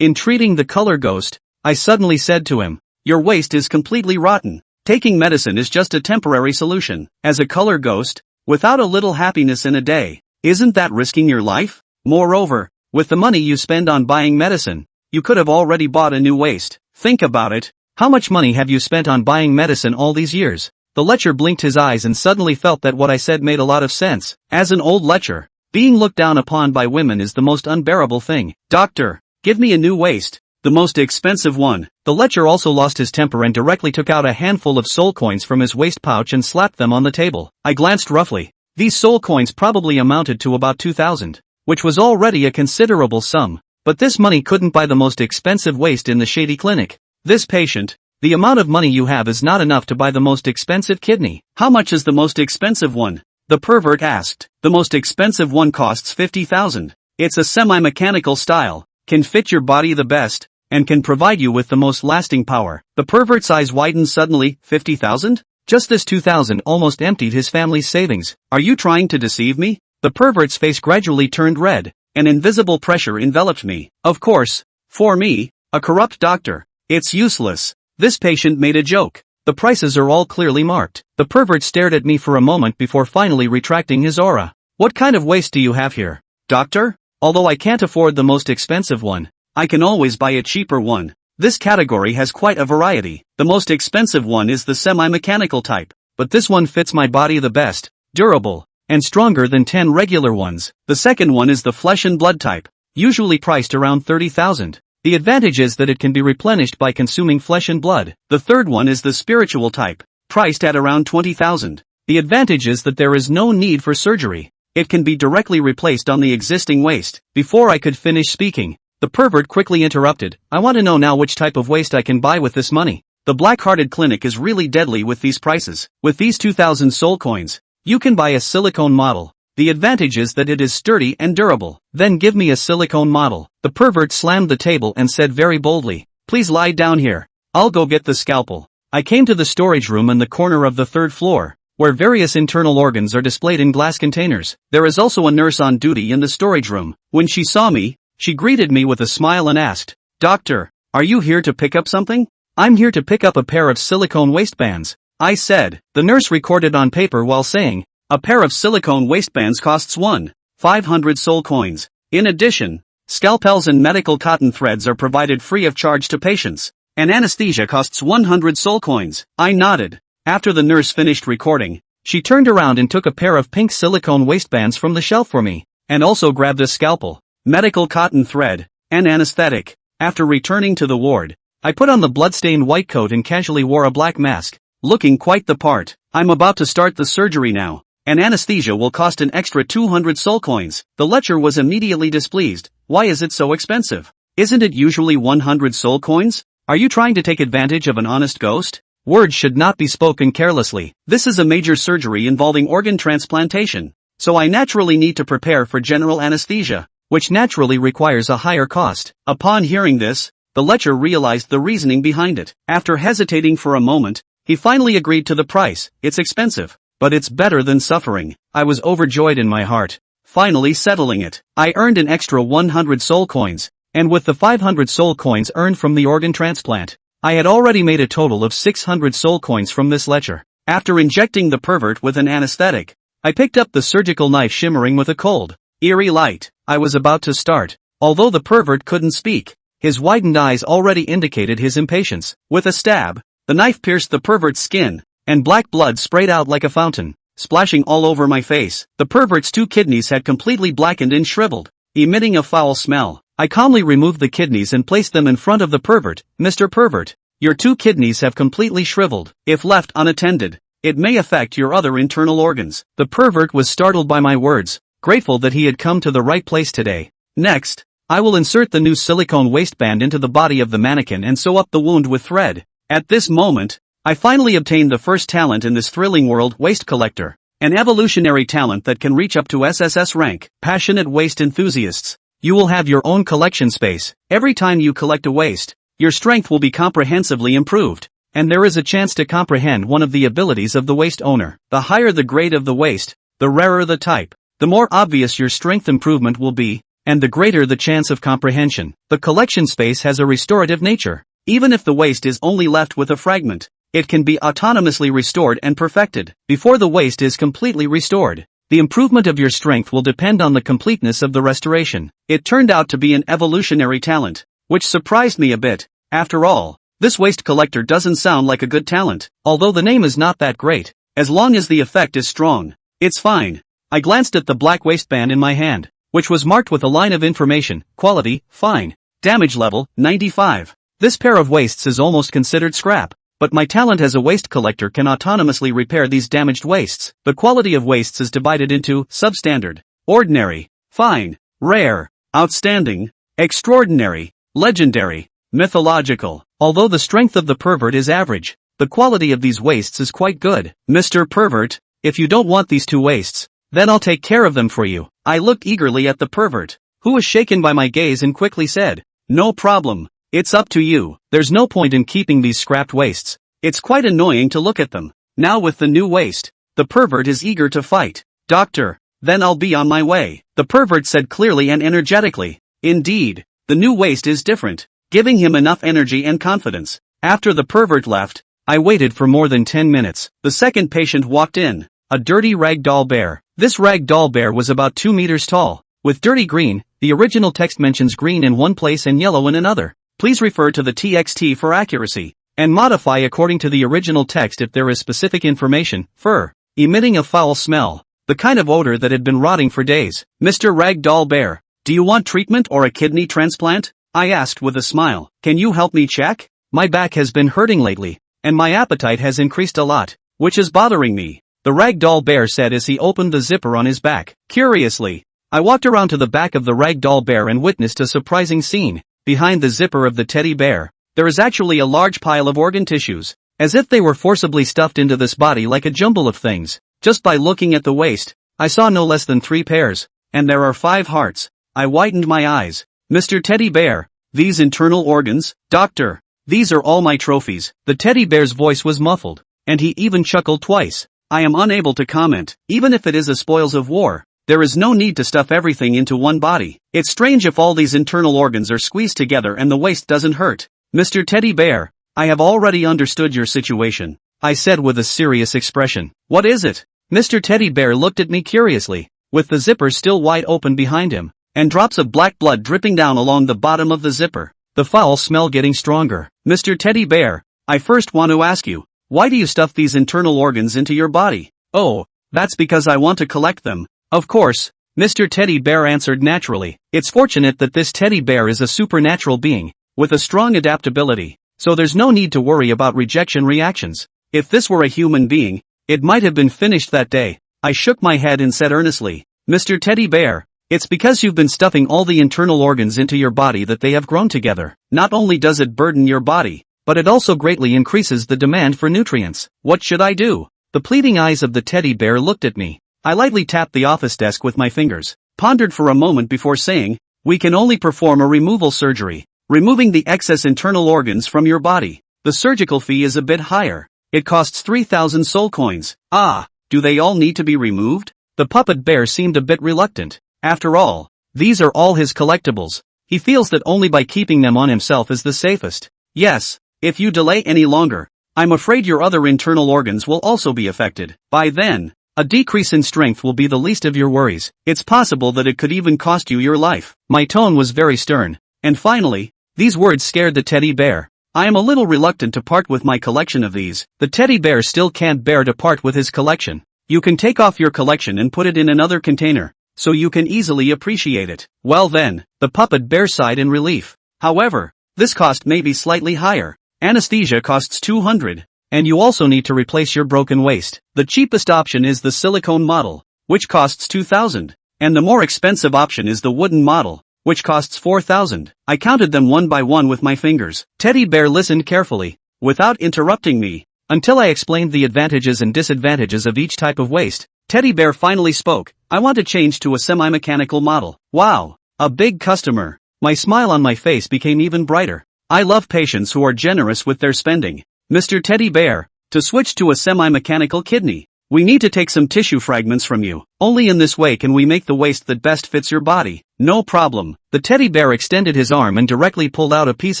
In treating the color ghost, I suddenly said to him, "Your waist is completely rotten. Taking medicine is just a temporary solution. As a color ghost, without a little happiness in a day, isn't that risking your life? Moreover, with the money you spend on buying medicine, you could have already bought a new waist. Think about it. How much money have you spent on buying medicine all these years?" The lecher blinked his eyes and suddenly felt that what I said made a lot of sense. As an old lecher, being looked down upon by women is the most unbearable thing. "Doctor, give me a new waist. The most expensive one." The lecher also lost his temper and directly took out a handful of soul coins from his waist pouch and slapped them on the table. I glanced roughly. These soul coins probably amounted to about 2,000, which was already a considerable sum. But this money couldn't buy the most expensive waist in the shady clinic. "This patient, the amount of money you have is not enough to buy the most expensive kidney." "How much is the most expensive one?" the pervert asked. "The most expensive one costs 50,000. It's a semi-mechanical style, can fit your body the best, and can provide you with the most lasting power." The pervert's eyes widened suddenly. 50,000? Just this 2,000 almost emptied his family's savings. "Are you trying to deceive me?" The pervert's face gradually turned red. An invisible pressure enveloped me. Of course, for me, a corrupt doctor, it's useless. This patient made a joke. The prices are all clearly marked. The pervert stared at me for a moment before finally retracting his aura. "What kind of waist do you have here, doctor? Although I can't afford the most expensive one, I can always buy a cheaper one. This category has quite a variety. The most expensive one is the semi-mechanical type, but this one fits my body the best, durable, and stronger than 10 regular ones. The second one is the flesh and blood type, usually priced around 30,000. The advantage is that it can be replenished by consuming flesh and blood. The third one is the spiritual type, priced at around 20,000. The advantage is that there is no need for surgery. It can be directly replaced on the existing waist." Before I could finish speaking, the pervert quickly interrupted. "I want to know now which type of waist I can buy with this money. The black-hearted clinic is really deadly with these prices. With these 2,000 soul coins, you can buy a silicone model. The advantage is that it is sturdy and durable." "Then give me a silicone model." The pervert slammed the table and said very boldly, "Please lie down here. I'll go get the scalpel." I came to the storage room in the corner of the third floor, where various internal organs are displayed in glass containers. There is also a nurse on duty in the storage room. When she saw me, she greeted me with a smile and asked, "Doctor, are you here to pick up something?" "I'm here to pick up a pair of silicone waistbands," I said. The nurse recorded on paper while saying, "A pair of silicone waistbands costs 1,500 soul coins. In addition, scalpels and medical cotton threads are provided free of charge to patients. An anesthesia costs 100 soul coins." I nodded. After the nurse finished recording, she turned around and took a pair of pink silicone waistbands from the shelf for me, and also grabbed a scalpel, medical cotton thread, and anesthetic. After returning to the ward, I put on the blood-stained white coat and casually wore a black mask, looking quite the part. "I'm about to start the surgery now. An anesthesia will cost an extra 200 soul coins." The lecher was immediately displeased. "Why is it so expensive? Isn't it usually 100 soul coins? Are you trying to take advantage of an honest ghost?" Words should not be spoken carelessly. This is a major surgery involving organ transplantation, so I naturally need to prepare for general anesthesia, which naturally requires a higher cost. Upon hearing this, the lecher realized the reasoning behind it. After hesitating for a moment, he finally agreed to the price. "It's expensive, but it's better than suffering." I was overjoyed in my heart, finally settling it. I earned an extra 100 soul coins, and with the 500 soul coins earned from the organ transplant, I had already made a total of 600 soul coins from this lecher. After injecting the pervert with an anesthetic, I picked up the surgical knife shimmering with a cold, eerie light. I was about to start. Although the pervert couldn't speak, his widened eyes already indicated his impatience. With a stab, the knife pierced the pervert's skin, and black blood sprayed out like a fountain, splashing all over my face. The pervert's 2 kidneys had completely blackened and shriveled, emitting a foul smell. I calmly removed the kidneys and placed them in front of the pervert. "Mr. Pervert, your 2 kidneys have completely shriveled. If left unattended, it may affect your other internal organs." The pervert was startled by my words, grateful that he had come to the right place today. "Next, I will insert the new silicone waistband into the body of the mannequin and sew up the wound with thread." At this moment, I finally obtained the first talent in this thrilling world, Waist Collector, an evolutionary talent that can reach up to SSS rank. Passionate waist enthusiasts, you will have your own collection space. Every time you collect a waist, your strength will be comprehensively improved, and there is a chance to comprehend one of the abilities of the waist owner. The higher the grade of the waist, the rarer the type, the more obvious your strength improvement will be. and the greater the chance of comprehension. The collection space has a restorative nature. Even if the waist is only left with a fragment, it can be autonomously restored and perfected before the waist is completely restored. The improvement of your strength will depend on the completeness of the restoration. It turned out to be an evolutionary talent, which surprised me a bit. After all, this waist collector doesn't sound like a good talent. Although the name is not that great, as long as the effect is strong, it's fine. I glanced at the black waistband in my hand, which was marked with a line of information: quality, fine, damage level, 95. This pair of waists is almost considered scrap, but my talent as a waist collector can autonomously repair these damaged waists. The quality of waists is divided into substandard, ordinary, fine, rare, outstanding, extraordinary, legendary, mythological. Although the strength of the pervert is average, the quality of these waists is quite good. Mr. Pervert, if you don't want these two waists, then I'll take care of them for you. I looked eagerly at the pervert, who was shaken by my gaze and quickly said, "No problem. It's up to you. There's no point in keeping these scrapped waists. It's quite annoying to look at them." Now with the new waist, the pervert is eager to fight. "Doctor, then I'll be on my way," the pervert said clearly and energetically. Indeed, the new waist is different, giving him enough energy and confidence. After the pervert left, I waited for more than 10 minutes. The second patient walked in, a dirty ragdoll bear. This ragdoll bear was about 2 meters tall, with dirty green. The original text mentions green in one place and yellow in another. Please refer to the TXT for accuracy, and modify according to the original text if there is specific information. Fur, emitting a foul smell, the kind of odor that had been rotting for days. "Mr. Ragdoll Bear, do you want treatment or a kidney transplant?" I asked with a smile. "Can you help me check? My back has been hurting lately, and my appetite has increased a lot, which is bothering me," the Ragdoll Bear said as he opened the zipper on his back. Curiously, I walked around to the back of the Ragdoll Bear and witnessed a surprising scene. Behind the zipper of the teddy bear, there is actually a large pile of organ tissues, as if they were forcibly stuffed into this body like a jumble of things. Just by looking at the waist, I saw no less than 3 pairs, and there are 5 hearts. I widened my eyes. "Mr. Teddy Bear, these internal organs?" "Doctor, these are all my trophies." The teddy bear's voice was muffled, and he even chuckled twice. "I am unable to comment. Even if it is the spoils of war, there is no need to stuff everything into one body. It's strange if all these internal organs are squeezed together and the waist doesn't hurt." "Mr. Teddy Bear, I have already understood your situation," I said with a serious expression. "What is it?" Mr. Teddy Bear looked at me curiously, with the zipper still wide open behind him, and drops of black blood dripping down along the bottom of the zipper, the foul smell getting stronger. "Mr. Teddy Bear, I first want to ask you, why do you stuff these internal organs into your body?" "Oh, that's because I want to collect them, of course," Mr. Teddy Bear answered naturally. "It's fortunate that this teddy bear is a supernatural being, with a strong adaptability, so there's no need to worry about rejection reactions. If this were a human being, it might have been finished that day." I shook my head and said earnestly, "Mr. Teddy Bear, it's because you've been stuffing all the internal organs into your body that they have grown together. Not only does it burden your body, but it also greatly increases the demand for nutrients. What should I do?" The pleading eyes of the teddy bear looked at me. I lightly tapped the office desk with my fingers, pondered for a moment before saying, "We can only perform a removal surgery, removing the excess internal organs from your body. The surgical fee is a bit higher. It costs 3,000 soul coins." "Ah, do they all need to be removed?" The puppet bear seemed a bit reluctant. After all, these are all his collectibles. He feels that only by keeping them on himself is the safest. "Yes, if you delay any longer, I'm afraid your other internal organs will also be affected. By then, a decrease in strength will be the least of your worries. It's possible that it could even cost you your life." My tone was very stern. And finally, these words scared the teddy bear. "I am a little reluctant to part with my collection of these." The teddy bear still can't bear to part with his collection. "You can take off your collection and put it in another container, so you can easily appreciate it." "Well then," the puppet bear sighed in relief. "However, this cost may be slightly higher. Anesthesia costs 200. And you also need to replace your broken waist. The cheapest option is the silicone model, which costs 2,000, and the more expensive option is the wooden model, which costs 4,000. I counted them one by one with my fingers. Teddy Bear listened carefully, without interrupting me, until I explained the advantages and disadvantages of each type of waist. Teddy Bear finally spoke. "I want to change to a semi-mechanical model." "Wow, a big customer." My smile on my face became even brighter. I love patients who are generous with their spending. "Mr. Teddy Bear, to switch to a semi-mechanical kidney, We need to take some tissue fragments from you. Only in this way can we make the waist that best fits your body. No problem. The teddy bear extended his arm and directly pulled out a piece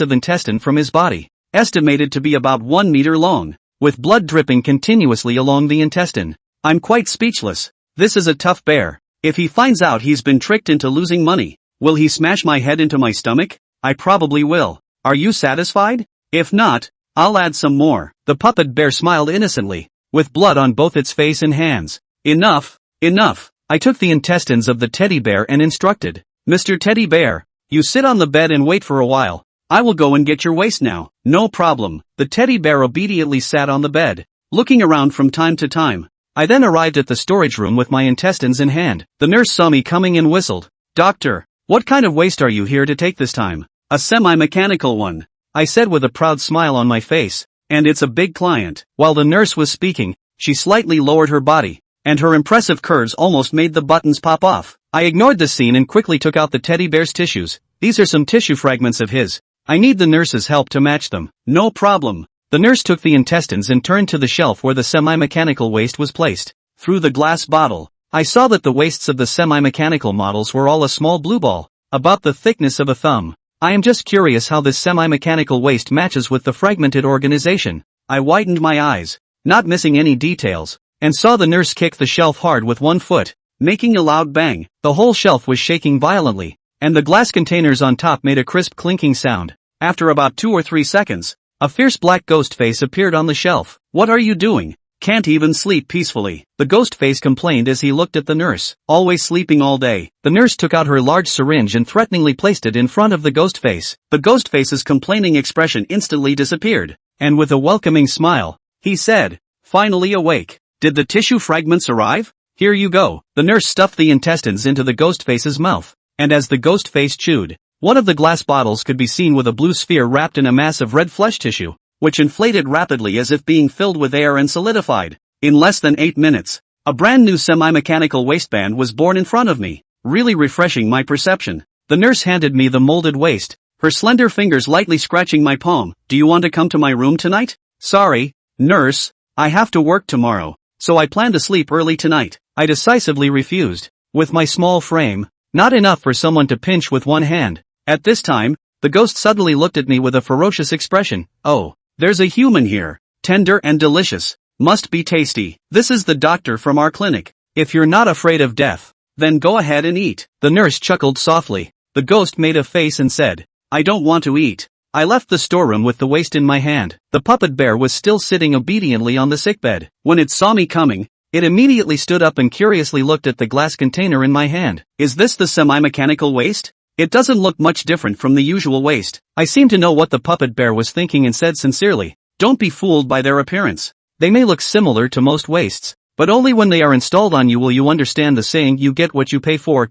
of intestine from his body, estimated to be about 1 meter long, with blood dripping continuously along the intestine. I'm quite speechless. This is a tough bear. If he finds out he's been tricked into losing money, will he smash my head into my stomach? I probably will. Are you satisfied? If not, I'll add some more. The puppet bear smiled innocently, with blood on both its face and hands. Enough, enough. I took the intestines of the teddy bear and instructed, Mr. Teddy Bear, you sit on the bed and wait for a while. I will go and get your waist now. No problem. The teddy bear obediently sat on the bed, looking around from time to time. I then arrived at the storage room with my intestines in hand. The nurse saw me coming and whistled. Doctor, what kind of waste are you here to take this time? A semi-mechanical one, I said with a proud smile on my face. And it's a big client. While the nurse was speaking, she slightly lowered her body, and her impressive curves almost made the buttons pop off. I ignored the scene and quickly took out the teddy bear's tissues. These are some tissue fragments of his. I need the nurse's help to match them. No problem. The nurse took the intestines and turned to the shelf where the semi-mechanical waist was placed. Through the glass bottle, I saw that the waists of the semi-mechanical models were all a small blue ball, about the thickness of a thumb. I am just curious how this semi-mechanical waist matches with the fragmented organization. I widened my eyes, not missing any details, and saw the nurse kick the shelf hard with one foot, making a loud bang. The whole shelf was shaking violently, and the glass containers on top made a crisp clinking sound. After about 2 or 3 seconds, a fierce black ghost face appeared on the shelf. What are you doing? Can't even sleep peacefully, the ghost face complained as he looked at the nurse. Always sleeping all day. The nurse took out her large syringe and threateningly placed it in front of the ghost face. The ghost face's complaining expression instantly disappeared, and with a welcoming smile, he said, finally awake. Did the tissue fragments arrive? Here you go. The nurse stuffed the intestines into the ghost face's mouth, and as the ghost face chewed, one of the glass bottles could be seen with a blue sphere wrapped in a mass of red flesh tissue, which inflated rapidly as if being filled with air and solidified. In less than 8 minutes, a brand new semi-mechanical waistband was born in front of me, really refreshing my perception. The nurse handed me the molded waist, her slender fingers lightly scratching my palm. Do you want to come to my room tonight? Sorry, nurse, I have to work tomorrow, so I plan to sleep early tonight. I decisively refused. With my small frame, not enough for someone to pinch with one hand. At this time, the ghost suddenly looked at me with a ferocious expression. Oh, there's a human here. Tender and delicious. Must be tasty. This is the doctor from our clinic. If you're not afraid of death, then go ahead and eat. The nurse chuckled softly. The ghost made a face and said, I don't want to eat. I left the storeroom with the waist in my hand. The puppet bear was still sitting obediently on the sickbed. When it saw me coming, it immediately stood up and curiously looked at the glass container in my hand. Is this the semi-mechanical waist? It doesn't look much different from the usual waist. I seemed to know what the puppet bear was thinking and said sincerely, don't be fooled by their appearance. They may look similar to most waists, but only when they are installed on you will you understand the saying you get what you pay for.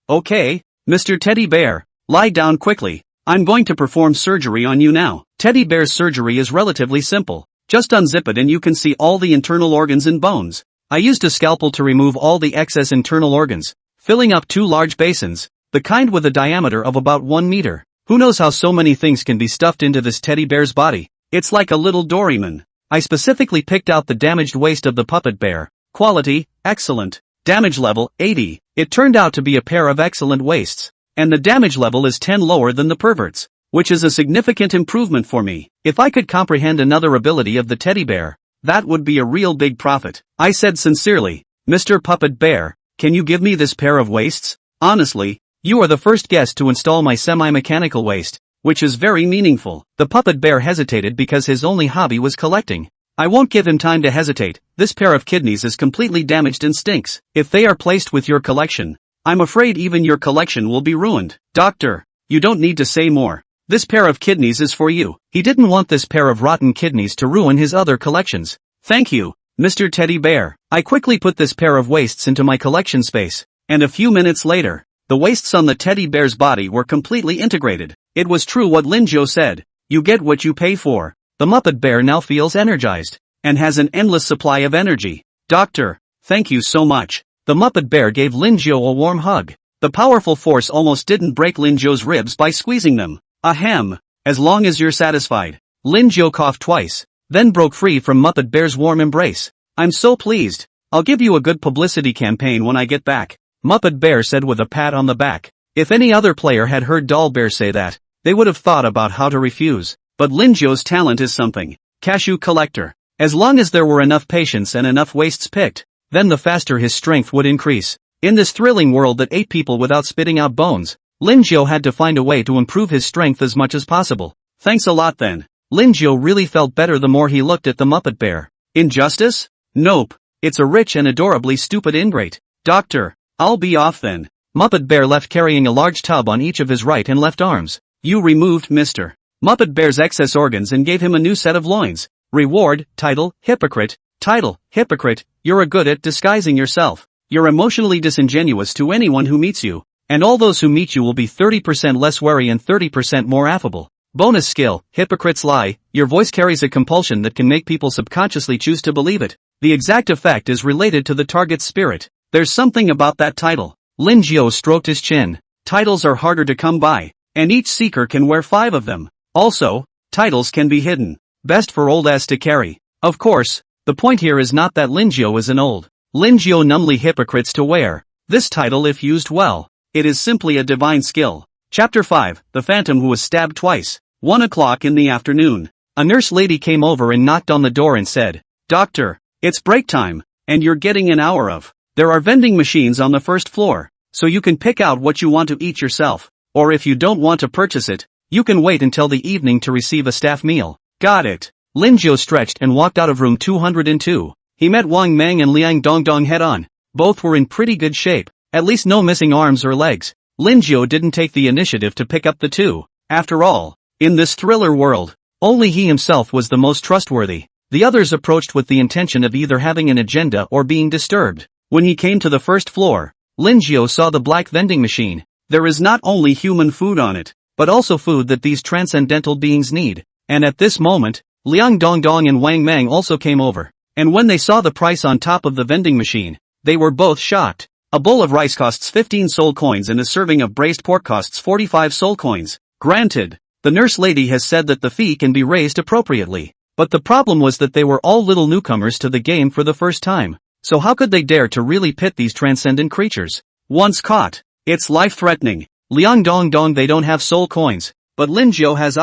Okay, Mr. Teddy Bear, lie down quickly. I'm going to perform surgery on you now. Teddy Bear's surgery is relatively simple. Just unzip it and you can see all the internal organs and bones. I used a scalpel to remove all the excess internal organs, filling up 2 large basins, the kind with a diameter of about 1 meter. Who knows how so many things can be stuffed into this teddy bear's body? It's like a little Doraemon. I specifically picked out the damaged waist of the puppet bear. Quality, excellent. Damage level, 80. It turned out to be a pair of excellent waists. And the damage level is 10 lower than the pervert's, which is a significant improvement for me. If I could comprehend another ability of the teddy bear, that would be a real big profit. I said sincerely, Mr. Puppet Bear, can you give me this pair of waists? Honestly, you are the first guest to install my semi-mechanical waist, which is very meaningful. The puppet bear hesitated because his only hobby was collecting. I won't give him time to hesitate. This pair of kidneys is completely damaged and stinks. If they are placed with your collection, I'm afraid even your collection will be ruined. Doctor, you don't need to say more. This pair of kidneys is for you. He didn't want this pair of rotten kidneys to ruin his other collections. Thank you, Mr. Teddy Bear. I quickly put this pair of waists into my collection space, and a few minutes later, the waists on the teddy bear's body were completely integrated. It was true what Linjo said. You get what you pay for. The Muppet Bear now feels energized, and has an endless supply of energy. Doctor, thank you so much. The Muppet Bear gave Linjo a warm hug. The powerful force almost didn't break Linjo's ribs by squeezing them. Ahem, as long as you're satisfied. Linjo coughed twice, then broke free from Muppet Bear's warm embrace. I'm so pleased. I'll give you a good publicity campaign when I get back, Muppet Bear said with a pat on the back. If any other player had heard Doll Bear say that, they would have thought about how to refuse. But Lin Zhou's talent is something. Cashew collector. As long as there were enough patience and enough wastes picked, then the faster his strength would increase. In this thrilling world that ate people without spitting out bones, Lin Zhou had to find a way to improve his strength as much as possible. Thanks a lot then. Lin Zhou really felt better the more he looked at the Muppet Bear. Injustice? Nope. It's a rich and adorably stupid ingrate. Doctor, I'll be off then. Muppet Bear left carrying a large tub on each of his right and left arms. You removed Mr. Muppet Bear's excess organs and gave him a new set of loins. Reward, title, hypocrite. Title, hypocrite, you're a good at disguising yourself. You're emotionally disingenuous to anyone who meets you, and all those who meet you will be 30% less wary and 30% more affable. Bonus skill, hypocrites lie, your voice carries a compulsion that can make people subconsciously choose to believe it. The exact effect is related to the target's spirit. There's something about that title. Lin Zhou stroked his chin. Titles are harder to come by, and each seeker can wear 5 of them. Also, titles can be hidden. Best for old ass to carry. Of course, the point here is not that Lin Zhou is an old Lin Zhou numbly hypocrites to wear this title if used well. It is simply a divine skill. Chapter 5, The Phantom Who Was Stabbed Twice. 1 o'clock in the afternoon. A nurse lady came over and knocked on the door and said, Doctor, it's break time, and you're getting an hour of. There are vending machines on the first floor, so you can pick out what you want to eat yourself, or if you don't want to purchase it, you can wait until the evening to receive a staff meal. Got it. Lin Zhou stretched and walked out of room 202. He met Wang Mang and Liang Dongdong head-on. Both were in pretty good shape, at least no missing arms or legs. Lin Zhou didn't take the initiative to pick up the two. After all, in this thriller world, only he himself was the most trustworthy. The others approached with the intention of either having an agenda or being disturbed. When he came to the first floor, Lin Zhou saw the black vending machine. There is not only human food on it, but also food that these transcendental beings need. And at this moment, Liang Dongdong and Wang Mang also came over. And when they saw the price on top of the vending machine, they were both shocked. A bowl of rice costs 15 soul coins and a serving of braised pork costs 45 soul coins. Granted, the nurse lady has said that the fee can be raised appropriately. But the problem was that they were all little newcomers to the game for the first time. So how could they dare to really pit these transcendent creatures? Once caught, it's life-threatening. Liang Dongdong they don't have soul coins, but Lin Zhou has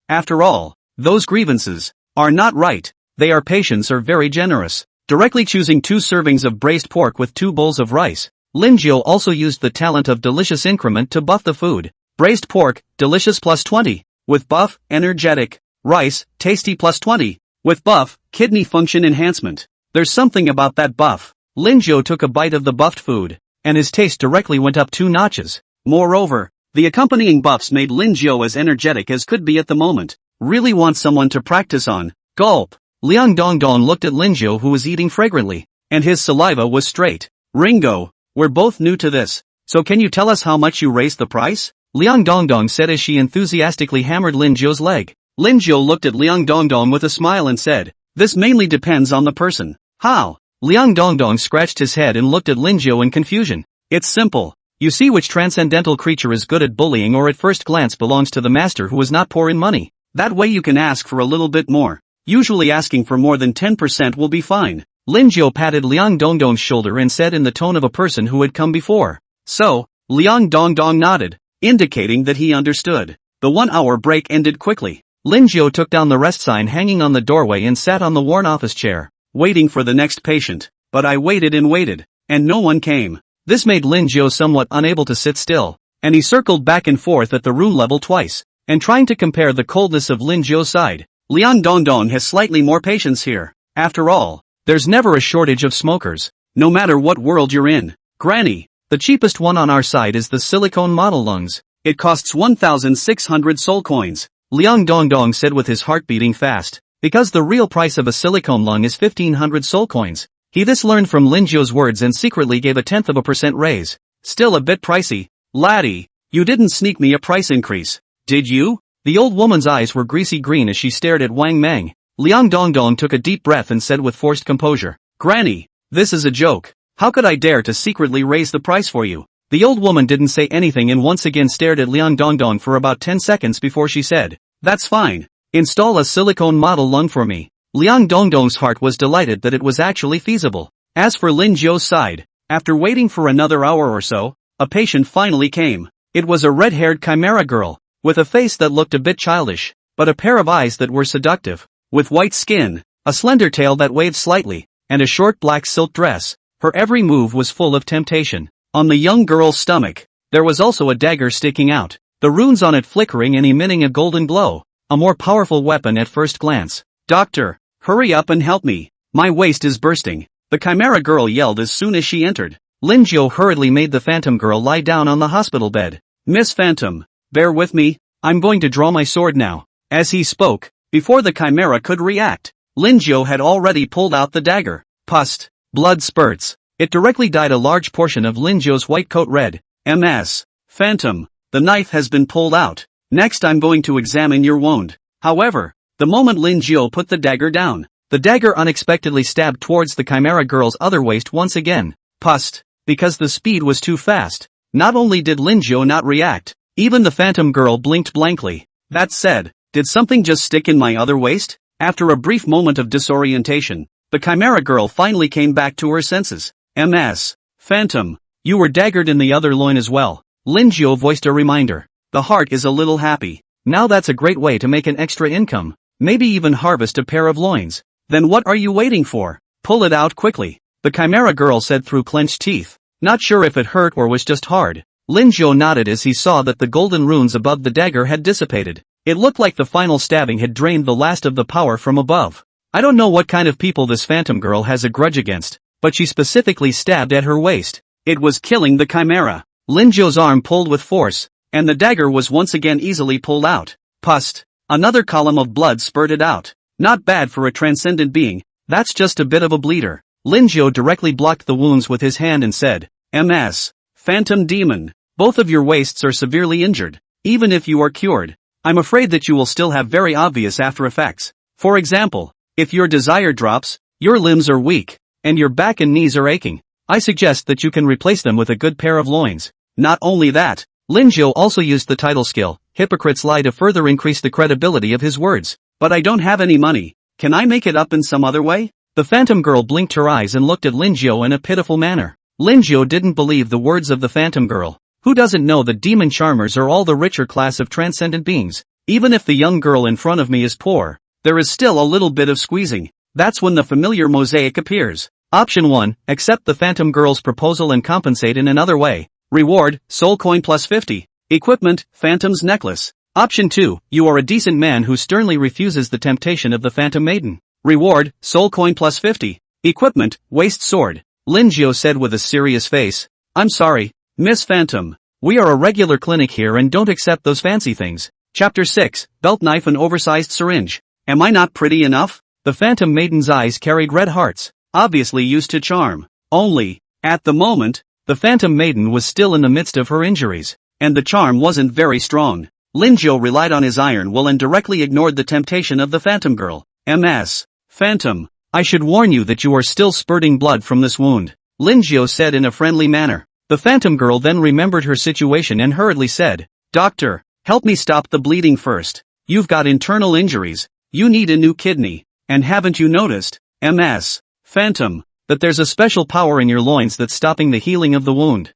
After all, those grievances are not right. They are patients or very generous. Directly choosing 2 servings of braised pork with 2 bowls of rice. Lin Zhou also used the talent of delicious increment to buff the food. Braised pork, delicious plus 20. With buff, energetic. Rice, tasty plus 20. With buff, kidney function enhancement. There's something about that buff. Lin Zhou took a bite of the buffed food, and his taste directly went up 2 notches. Moreover, the accompanying buffs made Lin Zhou as energetic as could be at the moment. Really want someone to practice on. Gulp. Liang Dongdong looked at Lin Zhou who was eating fragrantly, and his saliva was straight. Ringo, we're both new to this, so can you tell us how much you raised the price? Liang Dongdong said as she enthusiastically hammered Lin Zhou's leg. Lin Zhou looked at Liang Dongdong with a smile and said, this mainly depends on the person. How? Liang Dongdong scratched his head and looked at Lin Zhou in confusion. It's simple. You see which transcendental creature is good at bullying or at first glance belongs to the master who is not poor in money. That way you can ask for a little bit more. Usually asking for more than 10% will be fine. Lin Zhou patted Liang Dongdong's shoulder and said in the tone of a person who had come before. So, Liang Dongdong nodded, indicating that he understood. The 1-hour break ended quickly. Lin Zhou took down the rest sign hanging on the doorway and sat on the worn office chair, waiting for the next patient. But I waited, and no one came. This made Lin Zhou somewhat unable to sit still, and he circled back and forth at the room level twice, and trying to compare the coldness of Lin Zhou's side. Liang Dongdong has slightly more patience here. After all, there's never a shortage of smokers, no matter what world you're in. Granny, the cheapest one on our side is the silicone model lungs. It costs 1,600 soul coins. Liang Dongdong said with his heart beating fast, because the real price of a silicone lung is 1,500 soul coins. He this learned from Lin Zhou's words and secretly gave a 0.1% raise. Still a bit pricey. Laddie, you didn't sneak me a price increase, did you? The old woman's eyes were greasy green as she stared at Wang Mang. Liang Dongdong took a deep breath and said with forced composure, Granny, this is a joke. How could I dare to secretly raise the price for you? The old woman didn't say anything and once again stared at Liang Dongdong for about 10 seconds before she said, that's fine. Install a silicone model lung for me. Liang Dongdong's heart was delighted that it was actually feasible. As for Lin Jiu's side, after waiting for another hour or so, a patient finally came. It was a red-haired chimera girl, with a face that looked a bit childish, but a pair of eyes that were seductive, with white skin, a slender tail that waved slightly, and a short black silk dress. Her every move was full of temptation. On the young girl's stomach, there was also a dagger sticking out, the runes on it flickering and emitting a golden glow, a more powerful weapon at first glance. "Doctor, hurry up and help me. My waist is bursting," the chimera girl yelled as soon as she entered. Lin Jiu hurriedly made the phantom girl lie down on the hospital bed. "Miss Phantom, bear with me, I'm going to draw my sword now." As he spoke, before the chimera could react, Lin Jiu had already pulled out the dagger. Pust. Blood spurts. It directly dyed a large portion of Lin Jiu's white coat red. "Ms. Phantom, the knife has been pulled out. Next I'm going to examine your wound." However, the moment Lin Jiu put the dagger down, the dagger unexpectedly stabbed towards the chimera girl's other waist once again. Pust. Because the speed was too fast, not only did Lin Jiu not react, even the phantom girl blinked blankly. That said, did something just stick in my other waist? After a brief moment of disorientation, the chimera girl finally came back to her senses. "Ms. Phantom, you were daggered in the other loin as well." Lin Jiu voiced a reminder. The heart is a little happy. Now that's a great way to make an extra income, maybe even harvest a pair of loins. "Then what are you waiting for? Pull it out quickly," the chimera girl said through clenched teeth. Not sure if it hurt or was just hard, Lin Jiu nodded as he saw that the golden runes above the dagger had dissipated. It looked like the final stabbing had drained the last of the power from above. I don't know what kind of people this phantom girl has a grudge against, but she specifically stabbed at her waist. It was killing the chimera. Lin Jiu's arm pulled with force, and the dagger was once again easily pulled out. Pust. Another column of blood spurted out. Not bad for a transcendent being, that's just a bit of a bleeder. Lin Jiu directly blocked the wounds with his hand and said, "Ms. Phantom Demon, both of your waists are severely injured. Even if you are cured, I'm afraid that you will still have very obvious after effects. For example, if your desire drops, your limbs are weak, and your back and knees are aching. I suggest that you can replace them with a good pair of loins." Not only that, Lin Jiu also used the title skill, Hypocrite's Lie, to further increase the credibility of his words. "But I don't have any money. Can I make it up in some other way?" The phantom girl blinked her eyes and looked at Lin Jiu in a pitiful manner. Lin Jiu didn't believe the words of the phantom girl. Who doesn't know that demon charmers are all the richer class of transcendent beings? Even if the young girl in front of me is poor, there is still a little bit of squeezing. That's when the familiar mosaic appears. Option 1, accept the phantom girl's proposal and compensate in another way. Reward, soul coin plus 50. Equipment, phantom's necklace. Option 2, you are a decent man who sternly refuses the temptation of the phantom maiden. Reward, soul coin plus 50. Equipment, waist sword. Lin Jiu said with a serious face. "I'm sorry, Miss Phantom. We are a regular clinic here and don't accept those fancy things." Chapter 6, Belt Knife and Oversized Syringe. Am I not pretty enough? The phantom maiden's eyes carried red hearts, obviously used to charm. Only, at the moment, the phantom maiden was still in the midst of her injuries, and the charm wasn't very strong. Lin Jiu relied on his iron will and directly ignored the temptation of the phantom girl. "Ms. Phantom, I should warn you that you are still spurting blood from this wound," Lin Jiu said in a friendly manner. The phantom girl then remembered her situation and hurriedly said, "Doctor, help me stop the bleeding first. You've got internal injuries, you need a new kidney, and haven't you noticed, Ms. Phantom, that there's a special power in your loins that's stopping the healing of the wound?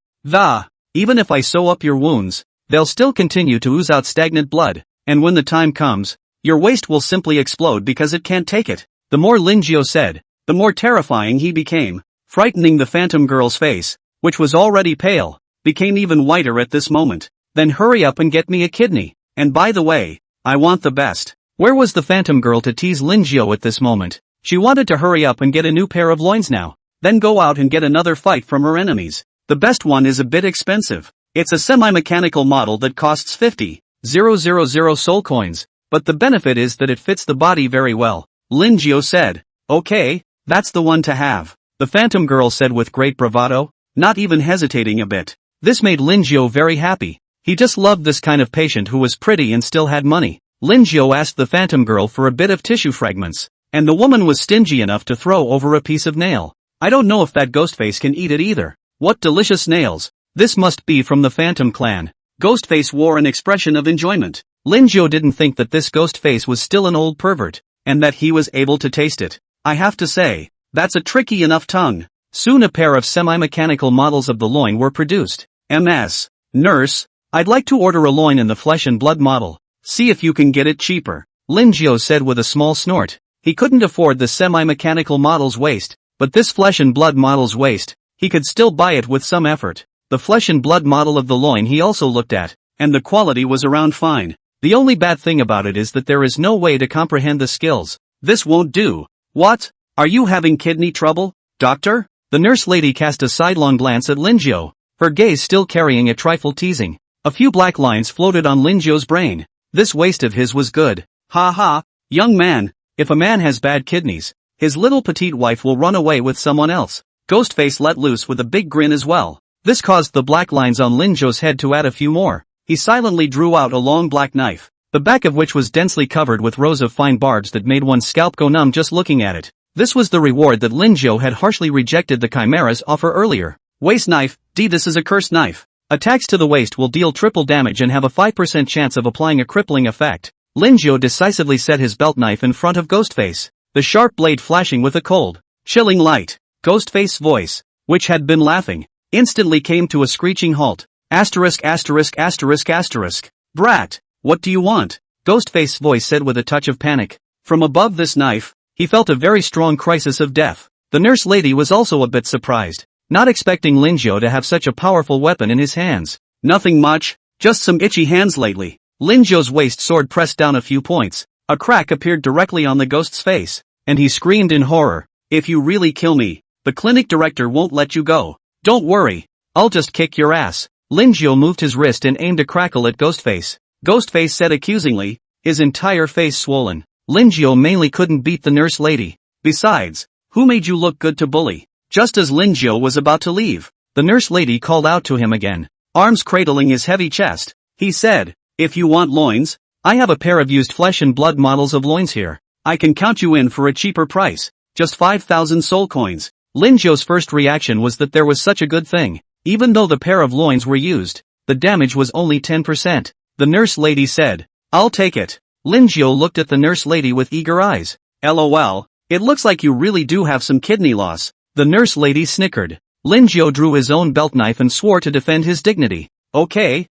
Even if I sew up your wounds, they'll still continue to ooze out stagnant blood, and when the time comes, your waist will simply explode because it can't take it." The more Lin Jiu said, the more terrifying he became, frightening the phantom girl's face, which was already pale, became even whiter at this moment. "Then hurry up and get me a kidney, and by the way, I want the best." Where was the phantom girl to tease Lin Jiu at this moment? She wanted to hurry up and get a new pair of loins now, then go out and get another fight from her enemies. The best one is a bit expensive. It's a semi-mechanical model that costs 50,000 soul coins, but the benefit is that it fits the body very well. Lin Jiu said, "Okay, that's the one to have," the phantom girl said with great bravado, not even hesitating a bit. This made Lin Jiu very happy. He just loved this kind of patient who was pretty and still had money. Lin Jiu asked the phantom girl for a bit of tissue fragments, and the woman was stingy enough to throw over a piece of nail. I don't know if that Ghostface can eat it either. What delicious nails. This must be from the Phantom clan. Ghostface wore an expression of enjoyment. Lin Jiu didn't think that this Ghostface was still an old pervert, and that he was able to taste it. I have to say, that's a tricky enough tongue. Soon a pair of semi-mechanical models of the loin were produced. Ms. Nurse, I'd like to order a loin in the flesh and blood model. See if you can get it cheaper. Lin Jiao said with a small snort. He couldn't afford the semi-mechanical model's waist, but this flesh and blood model's waist, he could still buy it with some effort. The flesh and blood model of the loin he also looked at, and the quality was around fine. The only bad thing about it is that there is no way to comprehend the skills. This won't do. What? Are you having kidney trouble, doctor? The nurse lady cast a sidelong glance at Lin Jiao, her gaze still carrying a trifle teasing. A few black lines floated on Lin Jiao's brain. This waist of his was good. Ha ha, young man, if a man has bad kidneys, his little petite wife will run away with someone else. Ghostface let loose with a big grin as well. This caused the black lines on Lin Jiao's head to add a few more. He silently drew out a long black knife, the back of which was densely covered with rows of fine barbs that made one's scalp go numb just looking at it. This was the reward that Lin Jiao had harshly rejected the Chimera's offer earlier. Waist knife, this is a cursed knife. Attacks to the waist will deal triple damage and have a 5% chance of applying a crippling effect. Lin Jiao decisively set his belt knife in front of Ghostface, the sharp blade flashing with a cold, chilling light. Ghostface's voice, which had been laughing, instantly came to a screeching halt. Asterisk asterisk asterisk asterisk. Brat, what do you want? Ghostface's voice said with a touch of panic. From above this knife, he felt a very strong crisis of death. The nurse lady was also a bit surprised, not expecting Lin Jiao to have such a powerful weapon in his hands. Nothing much, just some itchy hands lately. Lin Jiao's waist sword pressed down a few points. A crack appeared directly on the ghost's face, and he screamed in horror. If you really kill me, the clinic director won't let you go. Don't worry, I'll just kick your ass. Lin Jiao moved his wrist and aimed a crackle at Ghostface. Ghostface said accusingly, his entire face swollen. Lin Jiao mainly couldn't beat the nurse lady. Besides, who made you look good to bully? Just as Lin Jiao was about to leave, the nurse lady called out to him again, arms cradling his heavy chest. He said, if you want loins, I have a pair of used flesh and blood models of loins here. I can count you in for a cheaper price, just 5,000 soul coins. Lin Jiao's first reaction was that there was such a good thing. Even though the pair of loins were used, the damage was only 10%. The nurse lady said, I'll take it. Lin Jiao looked at the nurse lady with eager eyes. LOL, it looks like you really do have some kidney loss. The nurse lady snickered. Lin Jiao drew his own belt knife and swore to defend his dignity. Okay,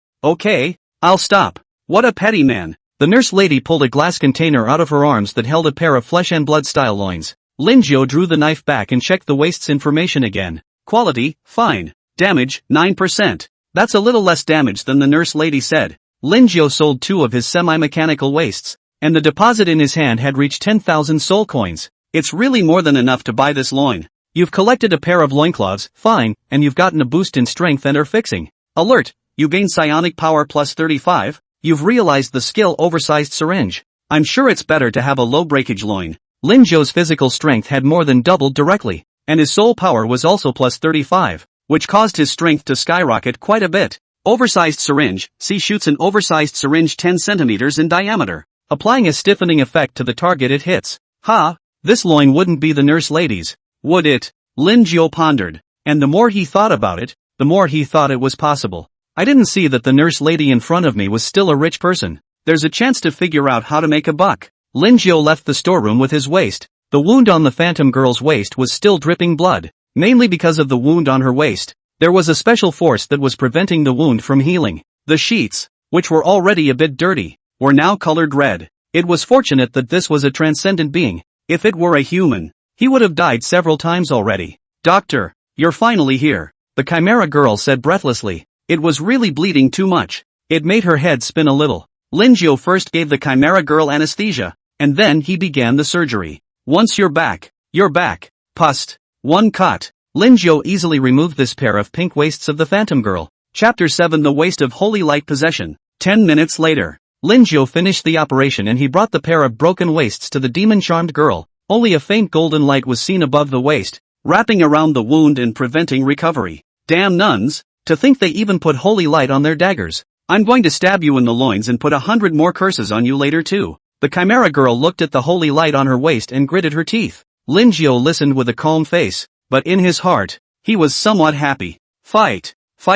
I'll stop. What a petty man. The nurse lady pulled a glass container out of her arms that held a pair of flesh and blood style loins. Lin Jiao drew the knife back and checked the waist's information again. Quality, fine. Damage, 9%. That's a little less damage than the nurse lady said. Lin Jiao sold 2 of his semi-mechanical waists, and the deposit in his hand had reached 10,000 soul coins. It's really more than enough to buy this loin. You've collected a pair of loincloths, fine, and you've gotten a boost in strength and are fixing. Alert, you gain psionic power plus 35, you've realized the skill oversized syringe. I'm sure it's better to have a low breakage loin. Lin Jiao's physical strength had more than doubled directly, and his soul power was also plus 35, which caused his strength to skyrocket quite a bit. Oversized syringe, shoots an oversized syringe 10 centimeters in diameter, applying a stiffening effect to the target it hits. This loin wouldn't be the nurse lady's, would it? Lin Jiao pondered, and the more he thought about it, the more he thought it was possible. I didn't see that the nurse lady in front of me was still a rich person. There's a chance to figure out how to make a buck. Lin Jiao left the storeroom with his waist. The wound on the phantom girl's waist was still dripping blood, mainly because of the wound on her waist. There was a special force that was preventing the wound from healing. The sheets, which were already a bit dirty, were now colored red. It was fortunate that this was a transcendent being. If it were a human, he would have died several times already. Doctor, you're finally here, the Chimera girl said breathlessly. It was really bleeding too much. It made her head spin a little. Lin Jiao first gave the Chimera girl anesthesia, and then he began the surgery. Once you're back. Pust. 1 cut. Lin Jiao easily removed this pair of pink waists of the Phantom Girl. Chapter 7 The Waist of Holy Light Possession. 10 minutes later, Lin Jiao finished the operation and he brought the pair of broken waists to the demon-charmed girl. Only a faint golden light was seen above the waist, wrapping around the wound and preventing recovery. Damn nuns, to think they even put holy light on their daggers. I'm going to stab you in the loins and put 100 more curses on you later too. The Chimera girl looked at the holy light on her waist and gritted her teeth. Lin Jiao listened with a calm face, but in his heart, he was somewhat happy. Fight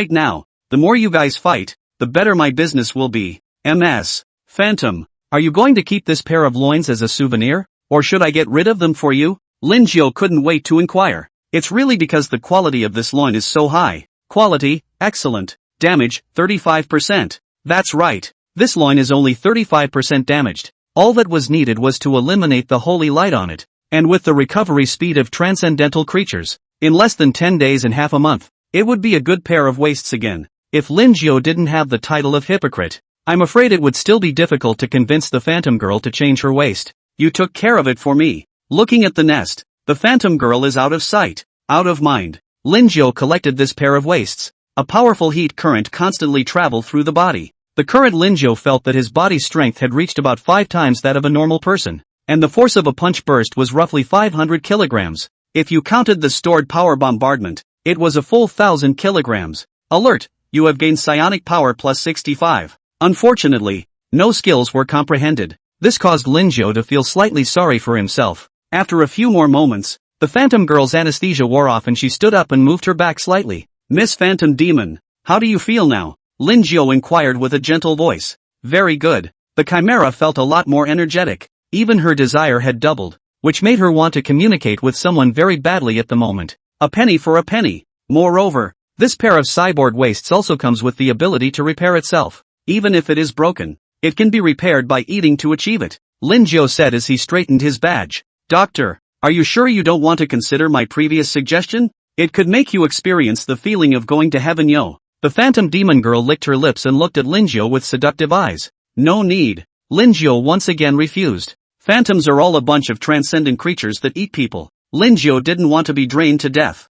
now. The more you guys fight, the better my business will be. MS. Phantom, are you going to keep this pair of loins as a souvenir, or should I get rid of them for you? Lin Jiao couldn't wait to inquire. It's really because the quality of this loin is so high. Quality, excellent. Damage, 35%. That's right. This loin is only 35% damaged. All that was needed was to eliminate the holy light on it. And with the recovery speed of transcendental creatures, in less than 10 days and half a month, it would be a good pair of waists again. If Lin Jiao didn't have the title of hypocrite, I'm afraid it would still be difficult to convince the Phantom Girl to change her waist. You took care of it for me. Looking at the nest, the Phantom Girl is out of sight, out of mind. Lin Jiao collected this pair of waists. A powerful heat current constantly traveled through the body. The current Lin Jiao felt that his body's strength had reached about 5 times that of a normal person, and the force of a punch burst was roughly 500 kilograms. If you counted the stored power bombardment, it was a full 1,000 kilograms. Alert! You have gained psionic power plus 65. Unfortunately, no skills were comprehended. This caused Lin Jiao to feel slightly sorry for himself. After a few more moments, the Phantom Girl's anesthesia wore off and she stood up and moved her back slightly. Miss Phantom Demon, how do you feel now? Lin Jiao inquired with a gentle voice. Very good. The Chimera felt a lot more energetic. Even her desire had doubled, which made her want to communicate with someone very badly at the moment. A penny for a penny. Moreover, this pair of cyborg waists also comes with the ability to repair itself. Even if it is broken, it can be repaired by eating to achieve it. Lin Jiao said as he straightened his badge. Doctor, are you sure you don't want to consider my previous suggestion? It could make you experience the feeling of going to heaven, yo. The Phantom Demon Girl licked her lips and looked at Lin Jiao with seductive eyes. No need. Lin Jiao once again refused. Phantoms are all a bunch of transcendent creatures that eat people. Lin Jiao didn't want to be drained to death.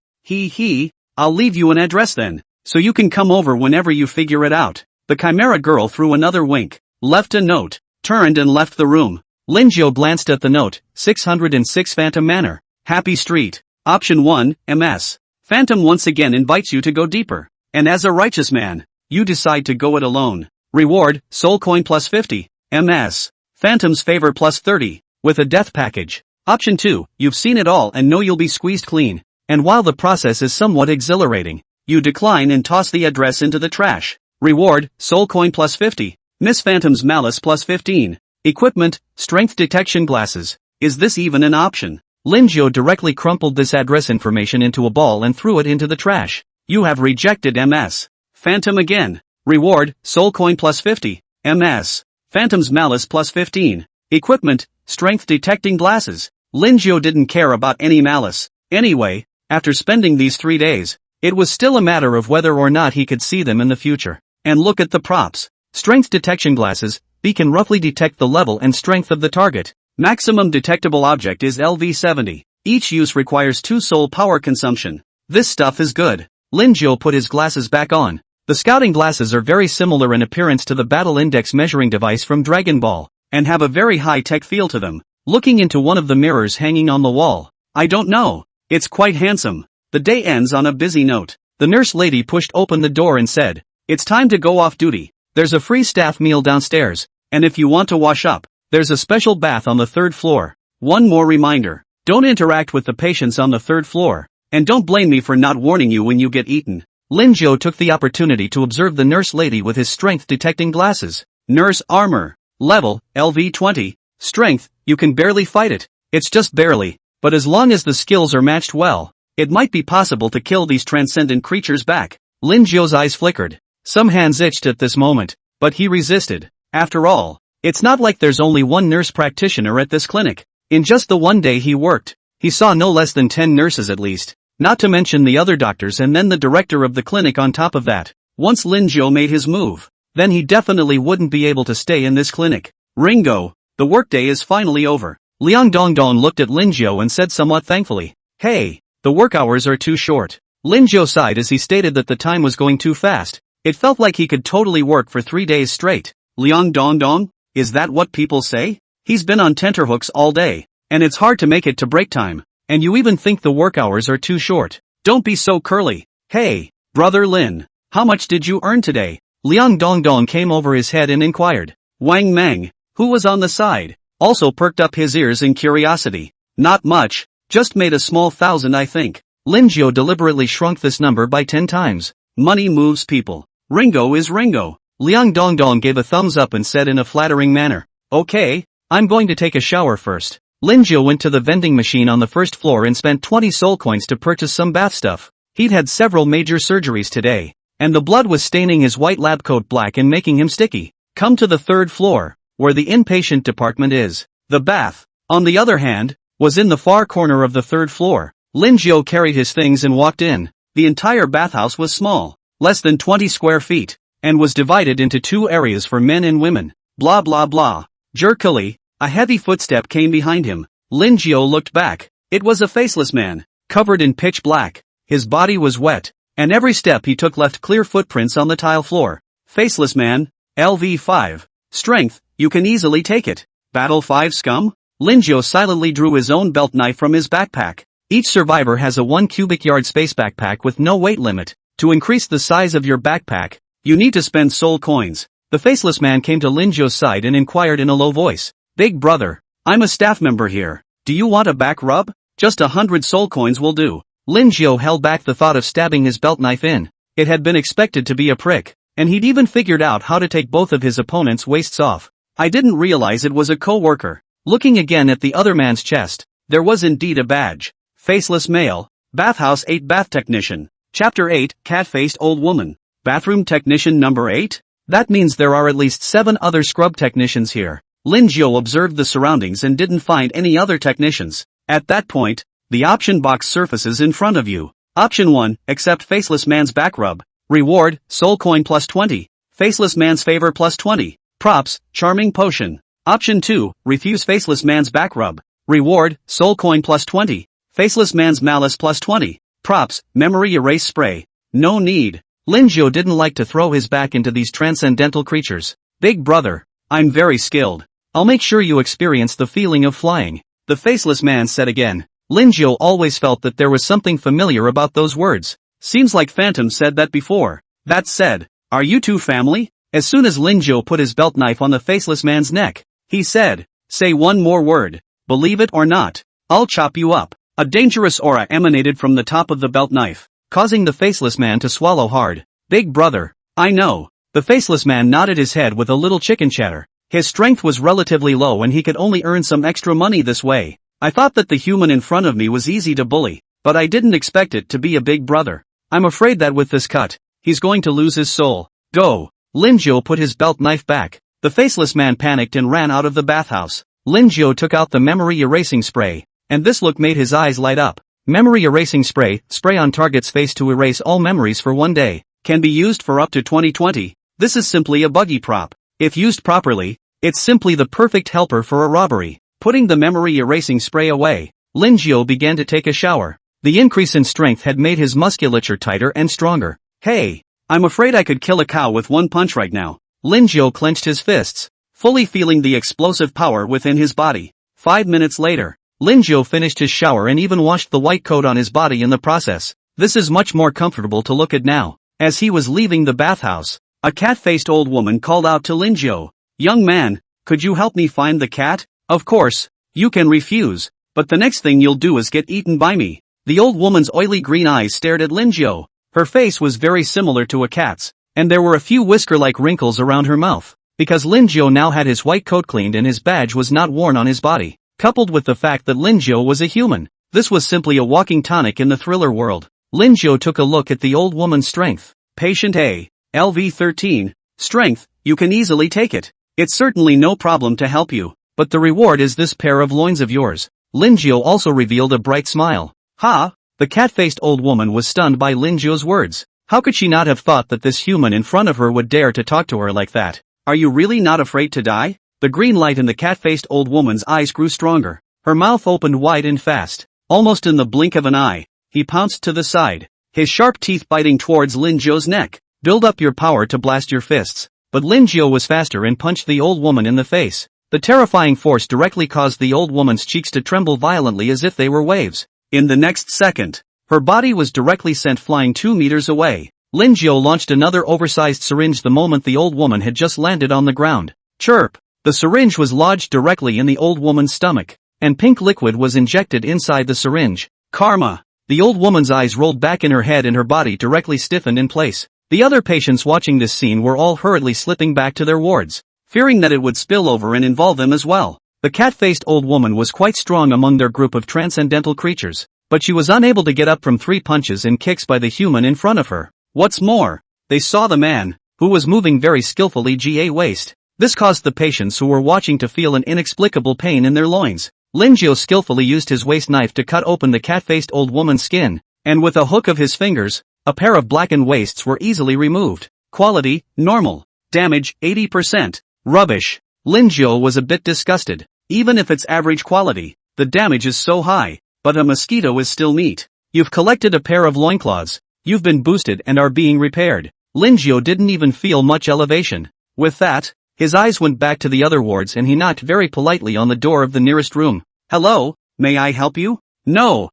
I'll leave you an address then, so you can come over whenever you figure it out. The Chimera Girl threw another wink, left a note, turned and left the room. Lin Jiao glanced at the note, 606 Phantom Manor, Happy Street. Option 1, MS. Phantom once again invites you to go deeper. And as a righteous man, you decide to go it alone. Reward, Soul Coin plus 50, MS. Phantom's Favor plus 30, with a death package. Option 2, you've seen it all and know you'll be squeezed clean. And while the process is somewhat exhilarating, you decline and toss the address into the trash. Reward, Soul Coin plus 50, Miss Phantom's Malice plus 15. Equipment, Strength Detection Glasses. Is this even an option? Lin Jiao directly crumpled this address information into a ball and threw it into the trash. You have rejected MS. Phantom again. Reward, Soul Coin plus 50, MS. Phantom's Malice plus 15. Equipment, Strength Detecting Glasses. Lin Jiao didn't care about any malice. Anyway, after spending these 3 days, it was still a matter of whether or not he could see them in the future. And look at the props. Strength Detection Glasses, they can roughly detect the level and strength of the target. Maximum detectable object is LV70. Each use requires 2 soul power consumption. This stuff is good. Lin Jiao put his glasses back on. The scouting glasses are very similar in appearance to the battle index measuring device from Dragon Ball, and have a very high-tech feel to them. Looking into one of the mirrors hanging on the wall, I don't know. It's quite handsome. The day ends on a busy note. The nurse lady pushed open the door and said, it's time to go off duty. There's a free staff meal downstairs, and if you want to wash up, there's a special bath on the 3rd floor. One more reminder. Don't interact with the patients on the 3rd floor. And don't blame me for not warning you when you get eaten. Lin Jiao took the opportunity to observe the nurse lady with his strength detecting glasses. Nurse armor. Level, LV20. Strength, you can barely fight it. It's just barely. But as long as the skills are matched well, it might be possible to kill these transcendent creatures back. Lin Jiao's eyes flickered. Some hands itched at this moment, but he resisted. After all, it's not like there's only one nurse practitioner at this clinic. In just the 1 day he worked, he saw no less than 10 nurses at least, not to mention the other doctors and then the director of the clinic on top of that. Once Lin Jiao made his move, then he definitely wouldn't be able to stay in this clinic. Ringo, the workday is finally over. Liang Dongdong looked at Lin Jiao and said somewhat thankfully, hey, the work hours are too short. Lin Jiao sighed as he stated that the time was going too fast. It felt like he could totally work for 3 days straight. Liang Dongdong? Is that what people say? He's been on tenterhooks all day, and it's hard to make it to break time. And you even think the work hours are too short. Don't be so curly. Hey, brother Lin, how much did you earn today? Liang Dongdong came over his head and inquired. Wang Meng, who was on the side, also perked up his ears in curiosity. Not much, just made a small 1,000 I think. Lin Jiao deliberately shrunk this number by 10 times. Money moves people. Ringo is Ringo. Liang Dongdong gave a thumbs up and said in a flattering manner, okay, I'm going to take a shower first. Lin Jiu went to the vending machine on the first floor and spent 20 soul coins to purchase some bath stuff. He'd had several major surgeries today, and the blood was staining his white lab coat black and making him sticky. Come to the third floor, where the inpatient department is. The bath, on the other hand, was in the far corner of the third floor. Lin Jiu carried his things and walked in. The entire bathhouse was small, less than 20 square feet, and was divided into 2 areas for men and women. Blah blah blah. Jerkily, a heavy footstep came behind him. Lin Jiu looked back. It was a faceless man, covered in pitch black. His body was wet, and every step he took left clear footprints on the tile floor. Faceless man, LV5. Strength, you can easily take it. Battle 5 scum? Lin Jiu silently drew his own belt knife from his backpack. Each survivor has a 1 cubic yard space backpack with no weight limit. To increase the size of your backpack, you need to spend soul coins. The faceless man came to Lin Jiu's side and inquired in a low voice. Big brother, I'm a staff member here. Do you want a back rub? Just 100 soul coins will do. Lin Jiu held back the thought of stabbing his belt knife in. It had been expected to be a prick, and he'd even figured out how to take both of his opponent's waists off. I didn't realize it was a co-worker. Looking again at the other man's chest, there was indeed a badge. Faceless male, Bathhouse 8 Bath Technician. Chapter 8, Cat-Faced Old Woman. Bathroom Technician number 8? That means there are at least 7 other scrub technicians here. Lin Jiu observed the surroundings and didn't find any other technicians. At that point, the option box surfaces in front of you. Option 1, accept faceless man's back rub. Reward, soul coin plus 20. Faceless man's favor plus 20. Props, charming potion. Option 2, refuse faceless man's back rub. Reward, soul coin plus 20. Faceless man's malice plus 20. Props, memory erase spray. No need. Lin Jiu didn't like to throw his back into these transcendental creatures. Big brother, I'm very skilled. I'll make sure you experience the feeling of flying. The faceless man said again. Lin Jiu always felt that there was something familiar about those words. Seems like Phantom said that before. That said, are you two family? As soon as Lin Jiu put his belt knife on the faceless man's neck, he said, say one more word. Believe it or not, I'll chop you up. A dangerous aura emanated from the top of the belt knife, causing the faceless man to swallow hard. Big brother, I know. The faceless man nodded his head with a little chicken chatter. His strength was relatively low and he could only earn some extra money this way. I thought that the human in front of me was easy to bully, but I didn't expect it to be a big brother. I'm afraid that with this cut, he's going to lose his soul. Go. Lin Jiu put his belt knife back. The faceless man panicked and ran out of the bathhouse. Lin Jiu took out the memory erasing spray, and this look made his eyes light up. Memory erasing spray, spray on target's face to erase all memories for 1 day. Can be used for up to 2020. This is simply a buggy prop. If used properly, it's simply the perfect helper for a robbery. Putting the memory erasing spray away, Lin Jiu began to take a shower. The increase in strength had made his musculature tighter and stronger. Hey, I'm afraid I could kill a cow with 1 punch right now. Lin Jiu clenched his fists, fully feeling the explosive power within his body. 5 minutes later, Lin Jiu finished his shower and even washed the white coat on his body in the process. This is much more comfortable to look at now. As he was leaving the bathhouse, a cat-faced old woman called out to Lin Jiu. Young man, could you help me find the cat? Of course, you can refuse, but the next thing you'll do is get eaten by me. The old woman's oily green eyes stared at Lin Jiu. Her face was very similar to a cat's, and there were a few whisker-like wrinkles around her mouth. Because Lin Jiu now had his white coat cleaned and his badge was not worn on his body, coupled with the fact that Lin Jiu was a human, this was simply a walking tonic in the thriller world. Lin Jiu took a look at the old woman's strength. Patient A, LV13, strength, you can easily take it. It's certainly no problem to help you, but the reward is this pair of loins of yours. Lin Jiu also revealed a bright smile. Ha! The cat-faced old woman was stunned by Lin Jiu's words. How could she not have thought that this human in front of her would dare to talk to her like that? Are you really not afraid to die? The green light in the cat-faced old woman's eyes grew stronger. Her mouth opened wide and fast. Almost in the blink of an eye, he pounced to the side, his sharp teeth biting towards Lin Jiu's neck. Build up your power to blast your fists. But Lin Jiu was faster and punched the old woman in the face. The terrifying force directly caused the old woman's cheeks to tremble violently as if they were waves. In the next second, her body was directly sent flying 2 meters away. Lin Jiu launched another oversized syringe the moment the old woman had just landed on the ground. Chirp! The syringe was lodged directly in the old woman's stomach, and pink liquid was injected inside the syringe. Karma! The old woman's eyes rolled back in her head and her body directly stiffened in place. The other patients watching this scene were all hurriedly slipping back to their wards, fearing that it would spill over and involve them as well. The cat-faced old woman was quite strong among their group of transcendental creatures, but she was unable to get up from 3 punches and kicks by the human in front of her. What's more, they saw the man, who was moving very skillfully ga waist. This caused the patients who were watching to feel an inexplicable pain in their loins. Linjiao skillfully used his waist knife to cut open the cat-faced old woman's skin, and with a hook of his fingers, a pair of blackened waists were easily removed. Quality, normal. Damage, 80%. Rubbish. Linjiao was a bit disgusted. Even if it's average quality, the damage is so high, but a mosquito is still meat. You've collected a pair of loincloths, you've been boosted and are being repaired. Linjiao didn't even feel much elevation. With that, his eyes went back to the other wards and he knocked very politely on the door of the nearest room. Hello, may I help you? No.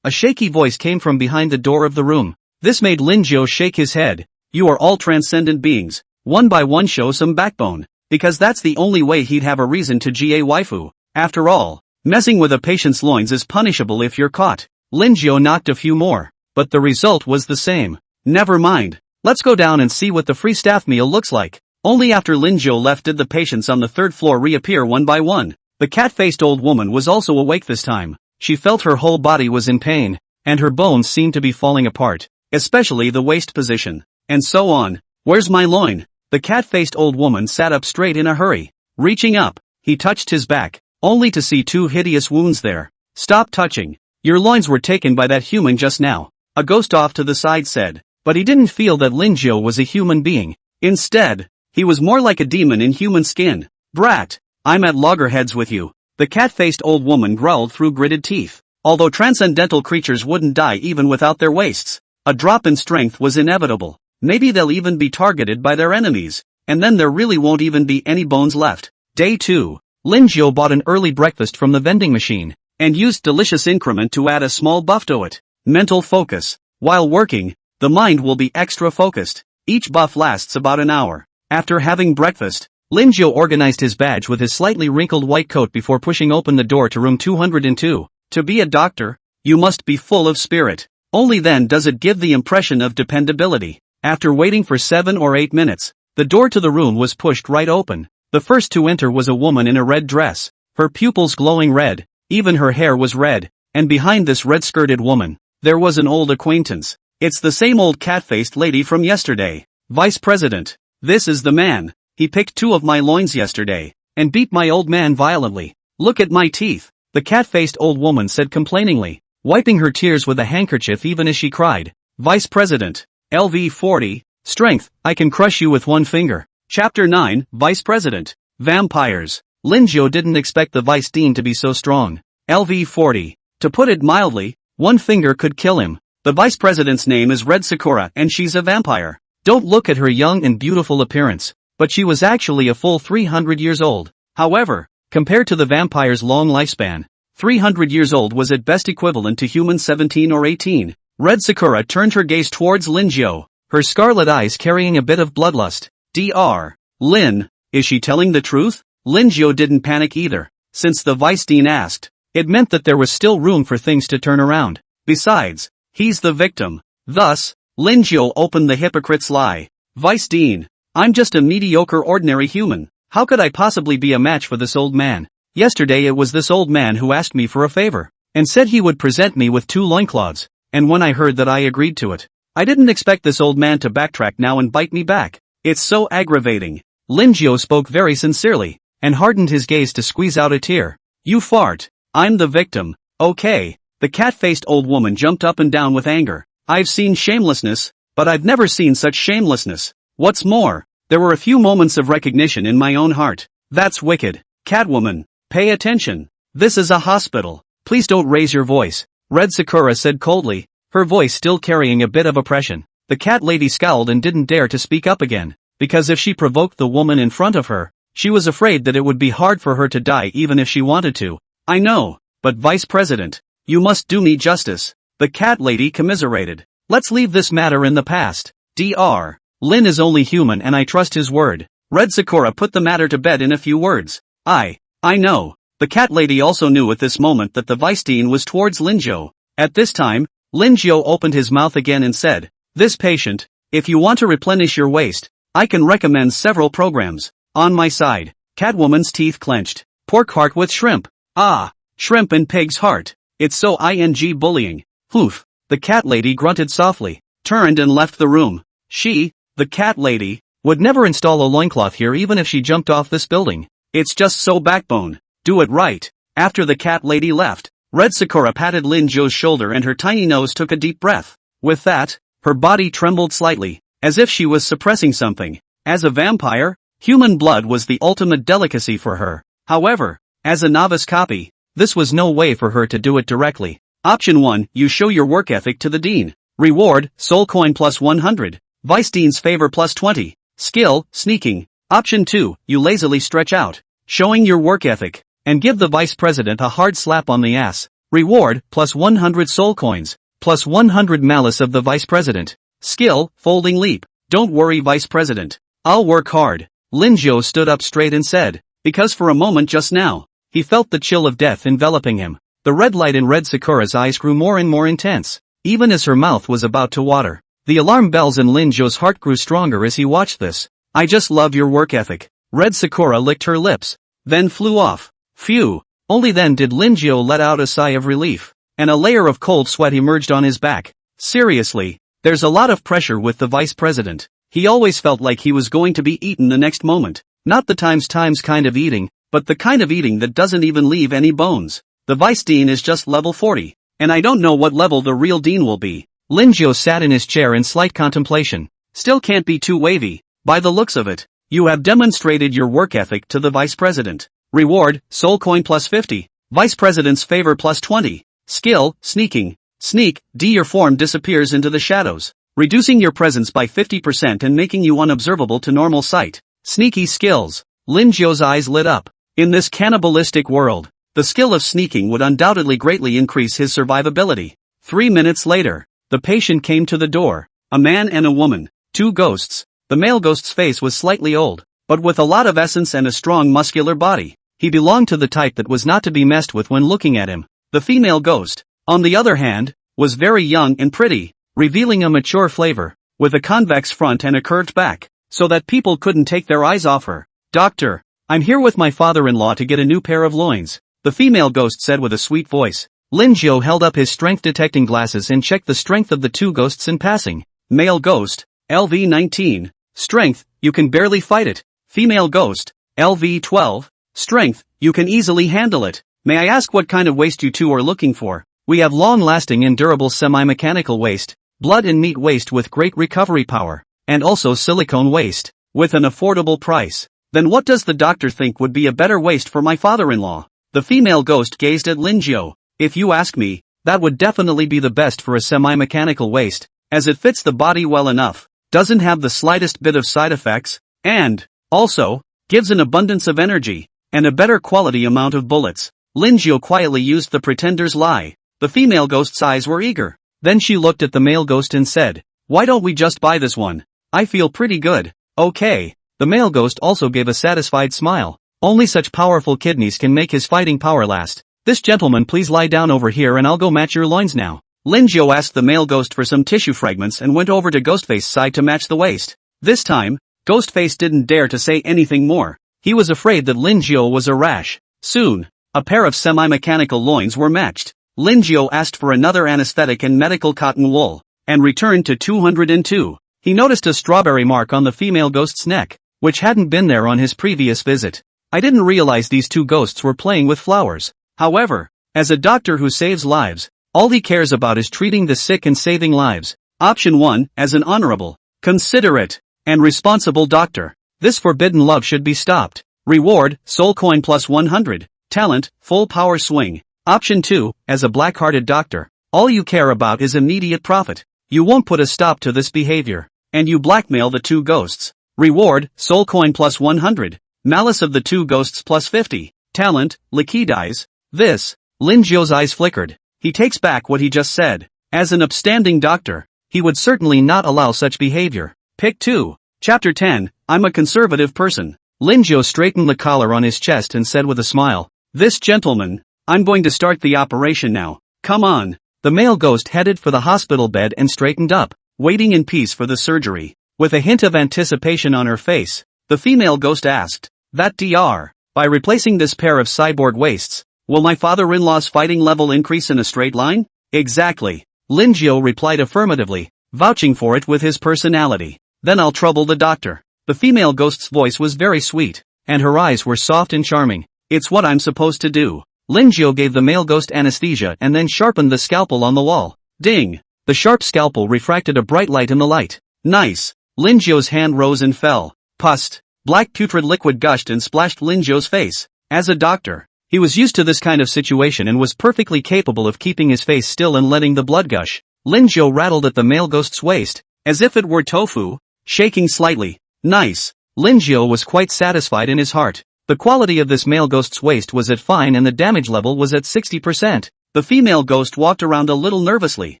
A shaky voice came from behind the door of the room. This made Linjiao shake his head. You are all transcendent beings. One by one show some backbone. Because that's the only way he'd have a reason to ga waifu. After all, messing with a patient's loins is punishable if you're caught. Linjiao knocked a few more, but the result was the same. Never mind. Let's go down and see what the free staff meal looks like. Only after Linjiao left did the patients on the 3rd floor reappear one by one. The cat-faced old woman was also awake this time. She felt her whole body was in pain, and her bones seemed to be falling apart, especially the waist position. And so on. Where's my loin? The cat-faced old woman sat up straight in a hurry. Reaching up, he touched his back, only to see 2 hideous wounds there. Stop touching. Your loins were taken by that human just now. A ghost off to the side said. But he didn't feel that Linjiao was a human being. Instead, he was more like a demon in human skin. Brat, I'm at loggerheads with you. The cat-faced old woman growled through gritted teeth. Although transcendental creatures wouldn't die even without their waists, a drop in strength was inevitable. Maybe they'll even be targeted by their enemies, and then there really won't even be any bones left. Day 2. Linjiao bought an early breakfast from the vending machine, and used delicious increment to add a small buff to it. Mental focus. While working, the mind will be extra focused. Each buff lasts about an hour. After having breakfast, Linjiao organized his badge with his slightly wrinkled white coat before pushing open the door to room 202. To be a doctor, you must be full of spirit. Only then does it give the impression of dependability. After waiting for 7 or 8 minutes, the door to the room was pushed right open. The first to enter was a woman in a red dress, her pupils glowing red, even her hair was red, and behind this red-skirted woman, there was an old acquaintance. It's the same old cat-faced lady from yesterday. Vice President. This is the man. He picked 2 of my loins yesterday, and beat my old man violently. Look at my teeth, the cat-faced old woman said complainingly, wiping her tears with a handkerchief even as she cried. Vice President. LV40, strength, I can crush you with one finger. Chapter 9, Vice President. Vampires. Linjiao didn't expect the Vice Dean to be so strong. LV40. To put it mildly, one finger could kill him. The Vice President's name is Red Sakura and she's a vampire. Don't look at her young and beautiful appearance, but she was actually a full 300 years old. However, compared to the vampire's long lifespan, 300 years old was at best equivalent to human 17 or 18. Red Sakura turned her gaze towards Linjiao, her scarlet eyes carrying a bit of bloodlust. Dr. Lin, is she telling the truth? Linjiao didn't panic either, since the Vice Dean asked. It meant that there was still room for things to turn around. Besides, he's the victim. Thus, Linjiao opened the hypocrite's lie. Vice Dean, I'm just a mediocre ordinary human. How could I possibly be a match for this old man? Yesterday it was this old man who asked me for a favor, and said he would present me with 2 loincloths. And when I heard that I agreed to it, I didn't expect this old man to backtrack now and bite me back. It's so aggravating. Linjiao spoke very sincerely, and hardened his gaze to squeeze out a tear. You fart. I'm the victim. Okay. The cat-faced old woman jumped up and down with anger. I've seen shamelessness, but I've never seen such shamelessness. What's more, there were a few moments of recognition in my own heart. That's wicked. Catwoman, pay attention. This is a hospital. Please don't raise your voice. Red Sakura said coldly, her voice still carrying a bit of oppression. The cat lady scowled and didn't dare to speak up again, because if she provoked the woman in front of her, she was afraid that it would be hard for her to die even if she wanted to. I know, but Vice President, you must do me justice. The cat lady commiserated. Let's leave this matter in the past. Dr. Lin is only human and I trust his word. Red Sakura put the matter to bed in a few words. I know. The cat lady also knew at this moment that the Vice Dean was towards Linjiao. At this time, Linjiao opened his mouth again and said, this patient, if you want to replenish your waist, I can recommend several programs. On my side. Catwoman's teeth clenched. Pork heart with shrimp. Ah, shrimp and pig's heart. It's so bullying. Oof. The cat lady grunted softly, turned and left the room. She, the cat lady, would never install a loincloth here even if she jumped off this building. It's just so backbone. Do it right. After the cat lady left, Red Sakura patted Lin Zhou's shoulder and her tiny nose took a deep breath. With that, her body trembled slightly, as if she was suppressing something. As a vampire, human blood was the ultimate delicacy for her. However, as a novice copy, this was no way for her to do it directly. Option 1, you show your work ethic to the dean. Reward, soul coin plus 100. Vice dean's favor plus 20. Skill, sneaking. Option 2, you lazily stretch out, showing your work ethic, and give the vice president a hard slap on the ass. Reward, plus 100 soul coins, plus 100 malice of the vice president. Skill, folding leap. Don't worry vice president. I'll work hard. Lin Zhou stood up straight and said, because for a moment just now, he felt the chill of death enveloping him. The red light in Red Sakura's eyes grew more and more intense, even as her mouth was about to water. The alarm bells in Lin Zhou's heart grew stronger as he watched this. I just love your work ethic. Red Sakura licked her lips, then flew off. Phew. Only then did Lin Zhou let out a sigh of relief, and a layer of cold sweat emerged on his back. Seriously, there's a lot of pressure with the vice president. He always felt like he was going to be eaten the next moment. Not the times kind of eating, but the kind of eating that doesn't even leave any bones. The vice dean is just level 40, and I don't know what level the real dean will be. Lin Zhou sat in his chair in slight contemplation. Still can't be too wavy. By the looks of it, you have demonstrated your work ethic to the vice president. Reward, soul coin plus 50. Vice president's favor plus 20. Skill, sneaking. Sneak, your form disappears into the shadows, reducing your presence by 50% and making you unobservable to normal sight. Sneaky skills. Lin Zhou's eyes lit up. In this cannibalistic world, the skill of sneaking would undoubtedly greatly increase his survivability. 3 minutes later, the patient came to the door. A man and a woman, 2 ghosts. The male ghost's face was slightly old, but with a lot of essence and a strong muscular body. He belonged to the type that was not to be messed with when looking at him. The female ghost, on the other hand, was very young and pretty, revealing a mature flavor, with a convex front and a curved back, so that people couldn't take their eyes off her. Doctor, I'm here with my father-in-law to get a new pair of loins, the female ghost said with a sweet voice. Lin Zhou held up his strength-detecting glasses and checked the strength of the 2 ghosts in passing. Male ghost, LV 19. Strength, you can barely fight it. Female ghost, LV 12. Strength, you can easily handle it. May I ask what kind of waist you two are looking for? We have long-lasting and durable semi-mechanical waist, blood and meat waist with great recovery power, and also silicone waist, with an affordable price. Then what does the doctor think would be a better waist for my father-in-law? The female ghost gazed at Lin Zhou. If you ask me, that would definitely be the best for a semi-mechanical waist, as it fits the body well enough, doesn't have the slightest bit of side effects, and, also, gives an abundance of energy, and a better quality amount of bullets. Lin Zhou quietly used the pretender's lie. The female ghost's eyes were eager. Then she looked at the male ghost and said, why don't we just buy this one? I feel pretty good. Okay. The male ghost also gave a satisfied smile. Only such powerful kidneys can make his fighting power last. This gentleman please lie down over here and I'll go match your loins now. Lin Zhou asked the male ghost for some tissue fragments and went over to Ghostface's side to match the waist. This time, Ghostface didn't dare to say anything more. He was afraid that Lin Zhou was a rash. Soon, a pair of semi-mechanical loins were matched. Lin Zhou asked for another anesthetic and medical cotton wool, and returned to 202. He noticed a strawberry mark on the female ghost's neck, which hadn't been there on his previous visit. I didn't realize these 2 ghosts were playing with flowers. However, as a doctor who saves lives, all he cares about is treating the sick and saving lives. Option 1, as an honorable, considerate, and responsible doctor, this forbidden love should be stopped. Reward, soul coin plus 100. Talent, full power swing. Option 2, as a black-hearted doctor, all you care about is immediate profit. You won't put a stop to this behavior, and you blackmail the 2 ghosts. Reward, soul coin plus 100. Malice of the 2 ghosts plus 50. Talent, liquidize. This. Lin Zhou's eyes flickered. He takes back what he just said. As an upstanding doctor, he would certainly not allow such behavior. Pick 2. Chapter 10, I'm a conservative person. Lin Zhou straightened the collar on his chest and said with a smile, this gentleman, I'm going to start the operation now. Come on. The male ghost headed for the hospital bed and straightened up, waiting in peace for the surgery. With a hint of anticipation on her face, the female ghost asked, that Dr. By replacing this pair of cyborg waists, will my father-in-law's fighting level increase in a straight line? Exactly. Lin Jiao replied affirmatively, vouching for it with his personality. Then I'll trouble the doctor. The female ghost's voice was very sweet, and her eyes were soft and charming. It's what I'm supposed to do. Lin Jiao gave the male ghost anesthesia and then sharpened the scalpel on the wall. Ding! The sharp scalpel refracted a bright light in the light. Nice! Lin Jiao's hand rose and fell. Pust! Black putrid liquid gushed and splashed Lin Jiao's face. As a doctor, he was used to this kind of situation and was perfectly capable of keeping his face still and letting the blood gush. Lin Jiao rattled at the male ghost's waist, as if it were tofu, shaking slightly. Nice! Lin Jiao was quite satisfied in his heart. The quality of this male ghost's waist was at fine and the damage level was at 60%. The female ghost walked around a little nervously,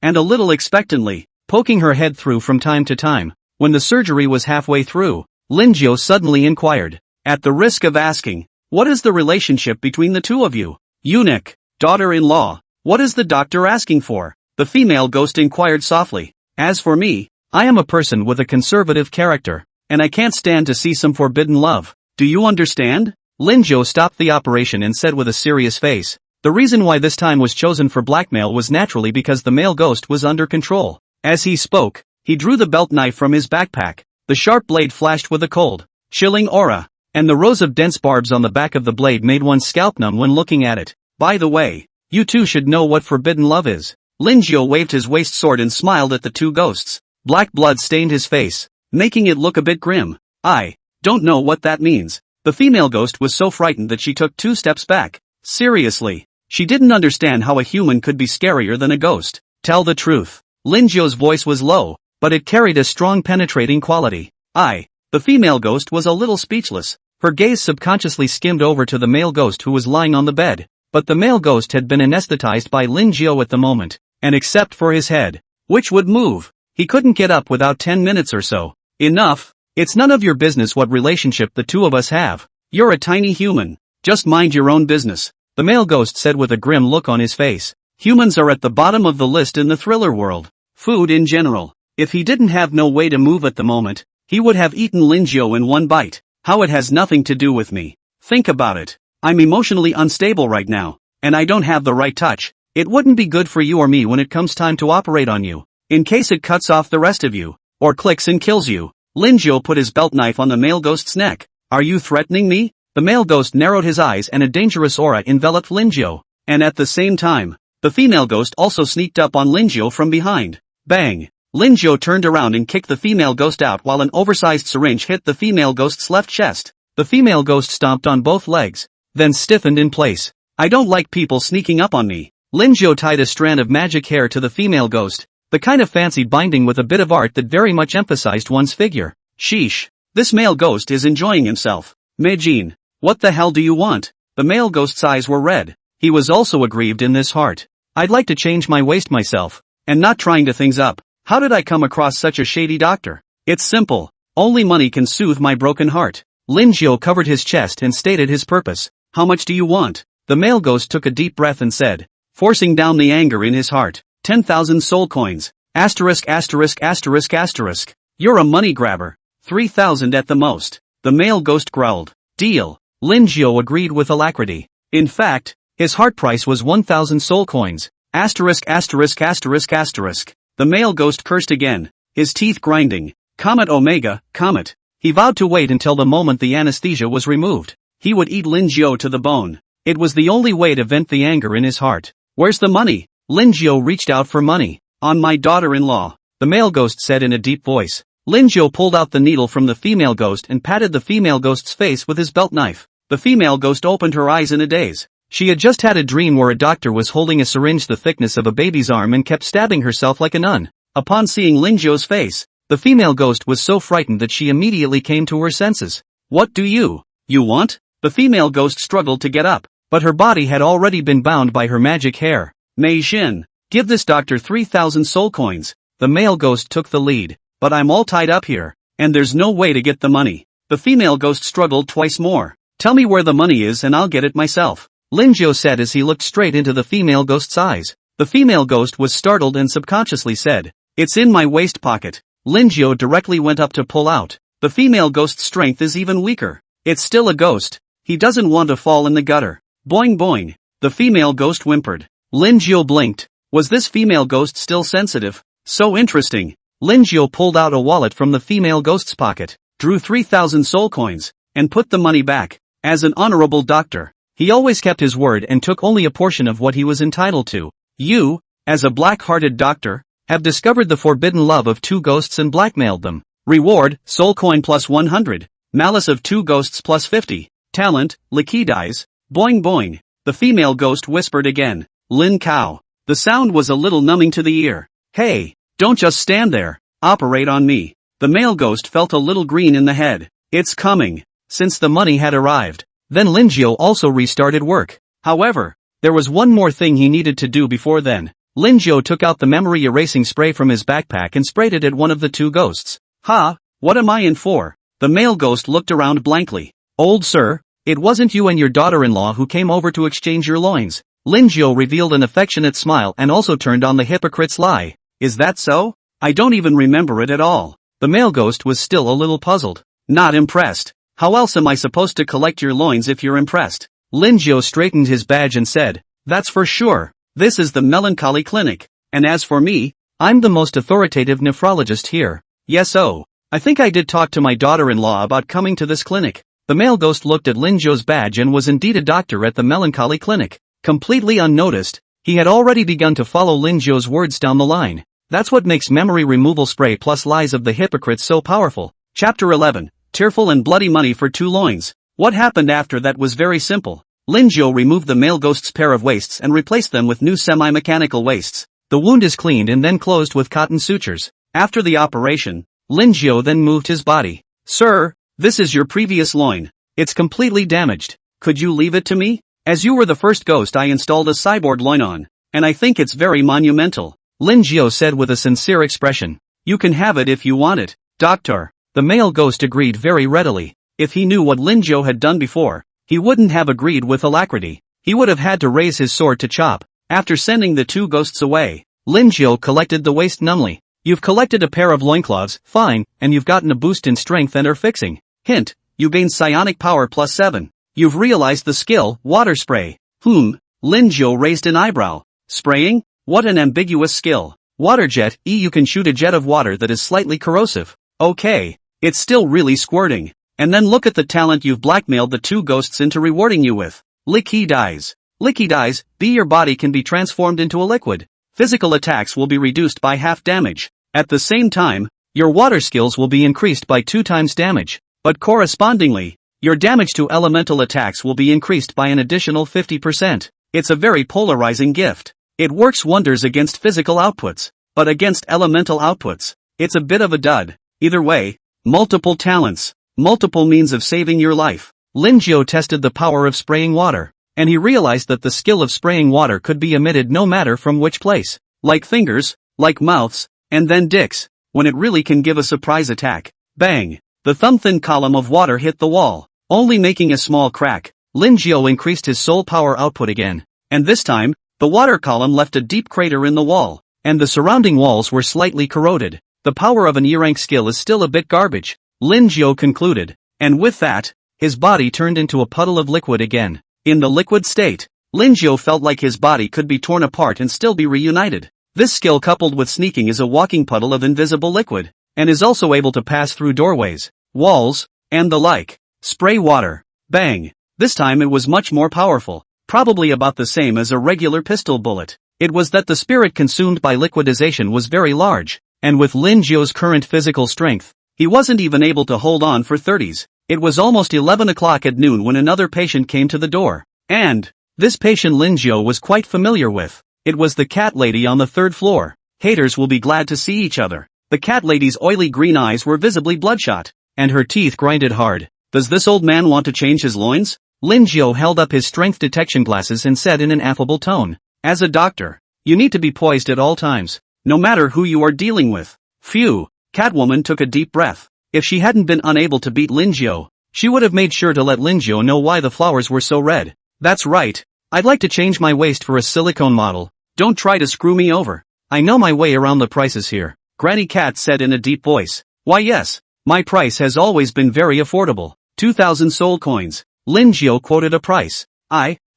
and a little expectantly, poking her head through from time to time. When the surgery was halfway through, Lin Jiao suddenly inquired, at the risk of asking, what is the relationship between the two of you? Eunuch, daughter-in-law, what is the doctor asking for? The female ghost inquired softly. As for me, I am a person with a conservative character, and I can't stand to see some forbidden love. Do you understand? Lin Jiao stopped the operation and said with a serious face. The reason why this time was chosen for blackmail was naturally because the male ghost was under control. As he spoke, he drew the belt knife from his backpack. The sharp blade flashed with a cold, chilling aura, and the rows of dense barbs on the back of the blade made one's scalp numb when looking at it. By the way, you two should know what forbidden love is. Lin Jiao waved his waist sword and smiled at the two ghosts. Black blood stained his face, making it look a bit grim. I don't know what that means. The female ghost was so frightened that she took 2 steps back. Seriously, she didn't understand how a human could be scarier than a ghost. Tell the truth. Lin Jiao's voice was low, but it carried a strong penetrating quality. The female ghost was a little speechless. Her gaze subconsciously skimmed over to the male ghost who was lying on the bed. But the male ghost had been anesthetized by Lin Jiao at the moment, and except for his head, which would move, he couldn't get up without 10 minutes or so. Enough. It's none of your business what relationship the two of us have. You're a tiny human. Just mind your own business. The male ghost said with a grim look on his face. Humans are at the bottom of the list in the thriller world. Food in general. If he didn't have no way to move at the moment, he would have eaten Lin Jiao in one bite. How it has nothing to do with me. Think about it. I'm emotionally unstable right now, and I don't have the right touch. It wouldn't be good for you or me when it comes time to operate on you. In case it cuts off the rest of you, or clicks and kills you. Lin Jiao put his belt knife on the male ghost's neck. Are you threatening me? The male ghost narrowed his eyes and a dangerous aura enveloped Lin Jiao. And at the same time, the female ghost also sneaked up on Lin Jiao from behind. Bang! Lin Jiao turned around and kicked the female ghost out while an oversized syringe hit the female ghost's left chest. The female ghost stomped on both legs, then stiffened in place. I don't like people sneaking up on me. Lin Jiao tied a strand of magic hair to the female ghost. The kind of fancy binding with a bit of art that very much emphasized one's figure. Sheesh. This male ghost is enjoying himself. Meijin, what the hell do you want? The male ghost's eyes were red. He was also aggrieved in this heart. I'd like to change my waist myself, and not trying to things up. How did I come across such a shady doctor? It's simple. Only money can soothe my broken heart. Lin Jiao covered his chest and stated his purpose. How much do you want? The male ghost took a deep breath and said, forcing down the anger in his heart. 10,000 soul coins. Asterisk asterisk asterisk asterisk. You're a money grabber. 3,000 at the most. The male ghost growled. Deal. Lin Jiao agreed with alacrity. In fact, his heart price was 1,000 soul coins. Asterisk asterisk asterisk asterisk. The male ghost cursed again, his teeth grinding. Comet Omega, Comet. He vowed to wait until the moment the anesthesia was removed. He would eat Lin Jiao to the bone. It was the only way to vent the anger in his heart. Where's the money? Lin Jiao reached out for money. On my daughter-in-law, the male ghost said in a deep voice. Lin Jiao pulled out the needle from the female ghost and patted the female ghost's face with his belt knife. The female ghost opened her eyes in a daze. She had just had a dream where a doctor was holding a syringe the thickness of a baby's arm and kept stabbing herself like a nun. Upon seeing Lin Jiao's face, the female ghost was so frightened that she immediately came to her senses. What do you want? The female ghost struggled to get up, but her body had already been bound by her magic hair. Mei Xin, give this doctor 3,000 soul coins. The male ghost took the lead. But I'm all tied up here, and there's no way to get the money. The female ghost struggled twice more. Tell me where the money is and I'll get it myself. Lin Jiao said as he looked straight into the female ghost's eyes. The female ghost was startled and subconsciously said, it's in my waist pocket. Lin Jiao directly went up to pull out. The female ghost's strength is even weaker. It's still a ghost. He doesn't want to fall in the gutter. Boing boing. The female ghost whimpered. Lin Jiao blinked. Was this female ghost still sensitive? So interesting. Lin Jiao pulled out a wallet from the female ghost's pocket, drew 3,000 soul coins, and put the money back. As an honorable doctor, he always kept his word and took only a portion of what he was entitled to. You, as a black-hearted doctor, have discovered the forbidden love of 2 ghosts and blackmailed them. Reward, soul coin plus 100. Malice of 2 ghosts plus 50. Talent, liquidize. Boing boing. The female ghost whispered again. Lin Cao. The sound was a little numbing to the ear. Hey, don't just stand there. Operate on me. The male ghost felt a little green in the head. It's coming. Since the money had arrived. Then Lin Jiao also restarted work. However, there was one more thing he needed to do before then. Lin Jiao took out the memory erasing spray from his backpack and sprayed it at one of the 2 ghosts. Ha, what am I in for? The male ghost looked around blankly. Old sir, it wasn't you and your daughter-in-law who came over to exchange your loins. Lin Jiao revealed an affectionate smile and also turned on the hypocrite's lie. Is that so? I don't even remember it at all. The male ghost was still a little puzzled. Not impressed. How else am I supposed to collect your loins if you're impressed? Lin Jiao straightened his badge and said, that's for sure. This is the melancholy clinic. And as for me, I'm the most authoritative nephrologist here. Yes, oh, I think I did talk to my daughter-in-law about coming to this clinic. The male ghost looked at Lin Jiao's badge and was indeed a doctor at the melancholy clinic. Completely unnoticed, he had already begun to follow Lin Jiao's words down the line. That's what makes memory removal spray plus lies of the hypocrite so powerful. Chapter 11. Tearful and bloody money for 2 loins. What happened after that was very simple. Lin Jiao removed the male ghost's pair of waists and replaced them with new semi-mechanical waists. The wound is cleaned and then closed with cotton sutures. After the operation, Lin Jiao then moved his body. Sir, this is your previous loin. It's completely damaged. Could you leave it to me? As you were the first ghost I installed a cyborg loin on, and I think it's very monumental. Lin Jiao said with a sincere expression. You can have it if you want it, doctor. The male ghost agreed very readily. If he knew what Lin Jiao had done before, he wouldn't have agreed with alacrity. He would have had to raise his sword to chop. After sending the 2 ghosts away, Lin Jiao collected the waste numbly. You've collected a pair of loincloths, fine, and you've gotten a boost in strength and are fixing. Hint, you gained psionic power plus 7. You've realized the skill, water spray. Lin Jiao raised an eyebrow. Spraying? What an ambiguous skill. Water jet, you can shoot a jet of water that is slightly corrosive. Okay, it's still really squirting. And then look at the talent you've blackmailed the 2 ghosts into rewarding you with. Liquidize. Liquidize, your body can be transformed into a liquid. Physical attacks will be reduced by half damage. At the same time, your water skills will be increased by 2 times damage. But correspondingly, your damage to elemental attacks will be increased by an additional 50%. It's a very polarizing gift. It works wonders against physical outputs, but against elemental outputs, it's a bit of a dud. Either way, multiple talents. Multiple means of saving your life. Lin Jiao tested the power of spraying water, and he realized that the skill of spraying water could be emitted no matter from which place. Like fingers, like mouths, and then dicks, when it really can give a surprise attack. Bang! The thumb-thin column of water hit the wall, only making a small crack. Lin Jiao increased his soul power output again, and this time, the water column left a deep crater in the wall, and the surrounding walls were slightly corroded. The power of an E-rank skill is still a bit garbage, Lin Jiao concluded, and with that, his body turned into a puddle of liquid again. In the liquid state, Lin Jiao felt like his body could be torn apart and still be reunited. This skill coupled with sneaking is a walking puddle of invisible liquid, and is also able to pass through doorways, walls, and the like. Spray water. Bang. This time it was much more powerful, probably about the same as a regular pistol bullet. It was that the spirit consumed by liquidization was very large, and with Lin Jiao's current physical strength, he wasn't even able to hold on for 30s. It was almost 11 o'clock at noon when another patient came to the door. And this patient Lin Jiao was quite familiar with. It was the cat lady on the 3rd floor. Haters will be glad to see each other. The cat lady's oily green eyes were visibly bloodshot, and her teeth grinded hard. Does this old man want to change his loins? Lin Jiao held up his strength detection glasses and said in an affable tone. As a doctor, you need to be poised at all times, no matter who you are dealing with. Phew. Catwoman took a deep breath. If she hadn't been unable to beat Lin Jiao, she would have made sure to let Lin Jiao know why the flowers were so red. That's right. I'd like to change my waist for a silicone model. Don't try to screw me over. I know my way around the prices here. Granny Cat said in a deep voice. Why yes, my price has always been very affordable. 2,000 soul coins. Lin Jiao quoted a price.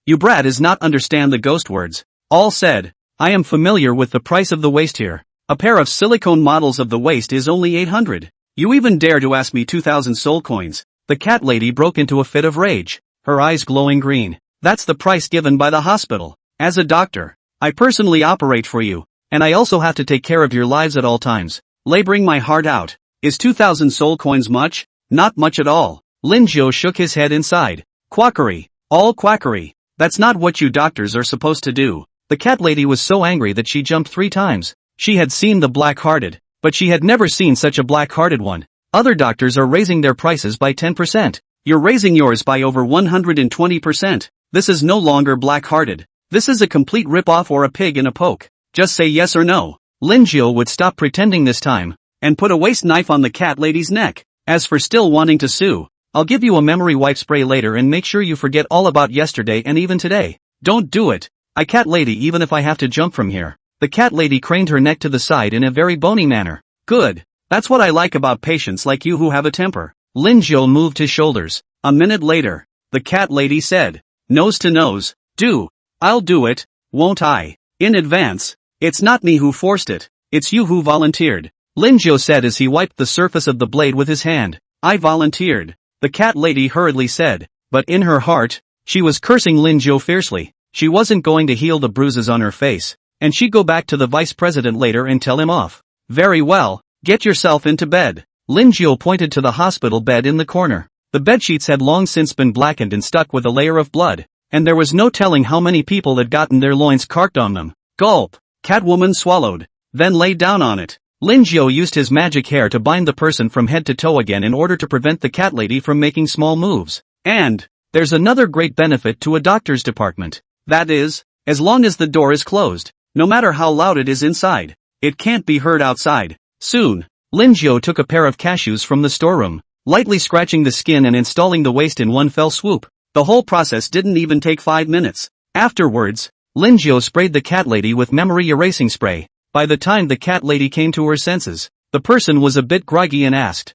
You brat is not understand the ghost words. All said. I am familiar with the price of the waist here. A pair of silicone models of the waist is only 800. You even dare to ask me 2,000 soul coins. The cat lady broke into a fit of rage, her eyes glowing green. That's the price given by the hospital. As a doctor, I personally operate for you, and I also have to take care of your lives at all times, laboring my heart out. Is 2,000 soul coins much? Not much at all. Lin Jiao shook his head inside. Quackery. All quackery. That's not what you doctors are supposed to do. The cat lady was so angry that she jumped 3 times. She had seen the black-hearted, but she had never seen such a black-hearted one. Other doctors are raising their prices by 10%. You're raising yours by over 120%. This is no longer black-hearted. This is a complete rip-off or a pig in a poke. Just say yes or no. Lin Jiao would stop pretending this time, and put a waist knife on the cat lady's neck. As for still wanting to sue, I'll give you a memory wipe spray later and make sure you forget all about yesterday and even today. Don't do it. Cat lady, even if I have to jump from here. The cat lady craned her neck to the side in a very bony manner. Good. That's what I like about patients like you who have a temper. Lin Jiao moved his shoulders. A minute later, the cat lady said, nose to nose. I'll do it, won't I? In advance. It's not me who forced it. It's you who volunteered. Lin Jiao said as he wiped the surface of the blade with his hand. I volunteered. The cat lady hurriedly said, but in her heart, she was cursing Lin Jiao fiercely. She wasn't going to heal the bruises on her face, and she'd go back to the vice president later and tell him off. Very well, get yourself into bed. Lin Jiao pointed to the hospital bed in the corner. The bedsheets had long since been blackened and stuck with a layer of blood, and there was no telling how many people had gotten their loins carked on them. Gulp. Catwoman swallowed, then lay down on it. Lin Jiao used his magic hair to bind the person from head to toe again in order to prevent the cat lady from making small moves. And there's another great benefit to a doctor's department. That is, as long as the door is closed, no matter how loud it is inside, it can't be heard outside. Soon, Lin Jiao took a pair of cashews from the storeroom, lightly scratching the skin and installing the waist in one fell swoop. The whole process didn't even take 5 minutes. Afterwards, Lin Jiao sprayed the cat lady with memory erasing spray. By the time the cat lady came to her senses, the person was a bit groggy and asked,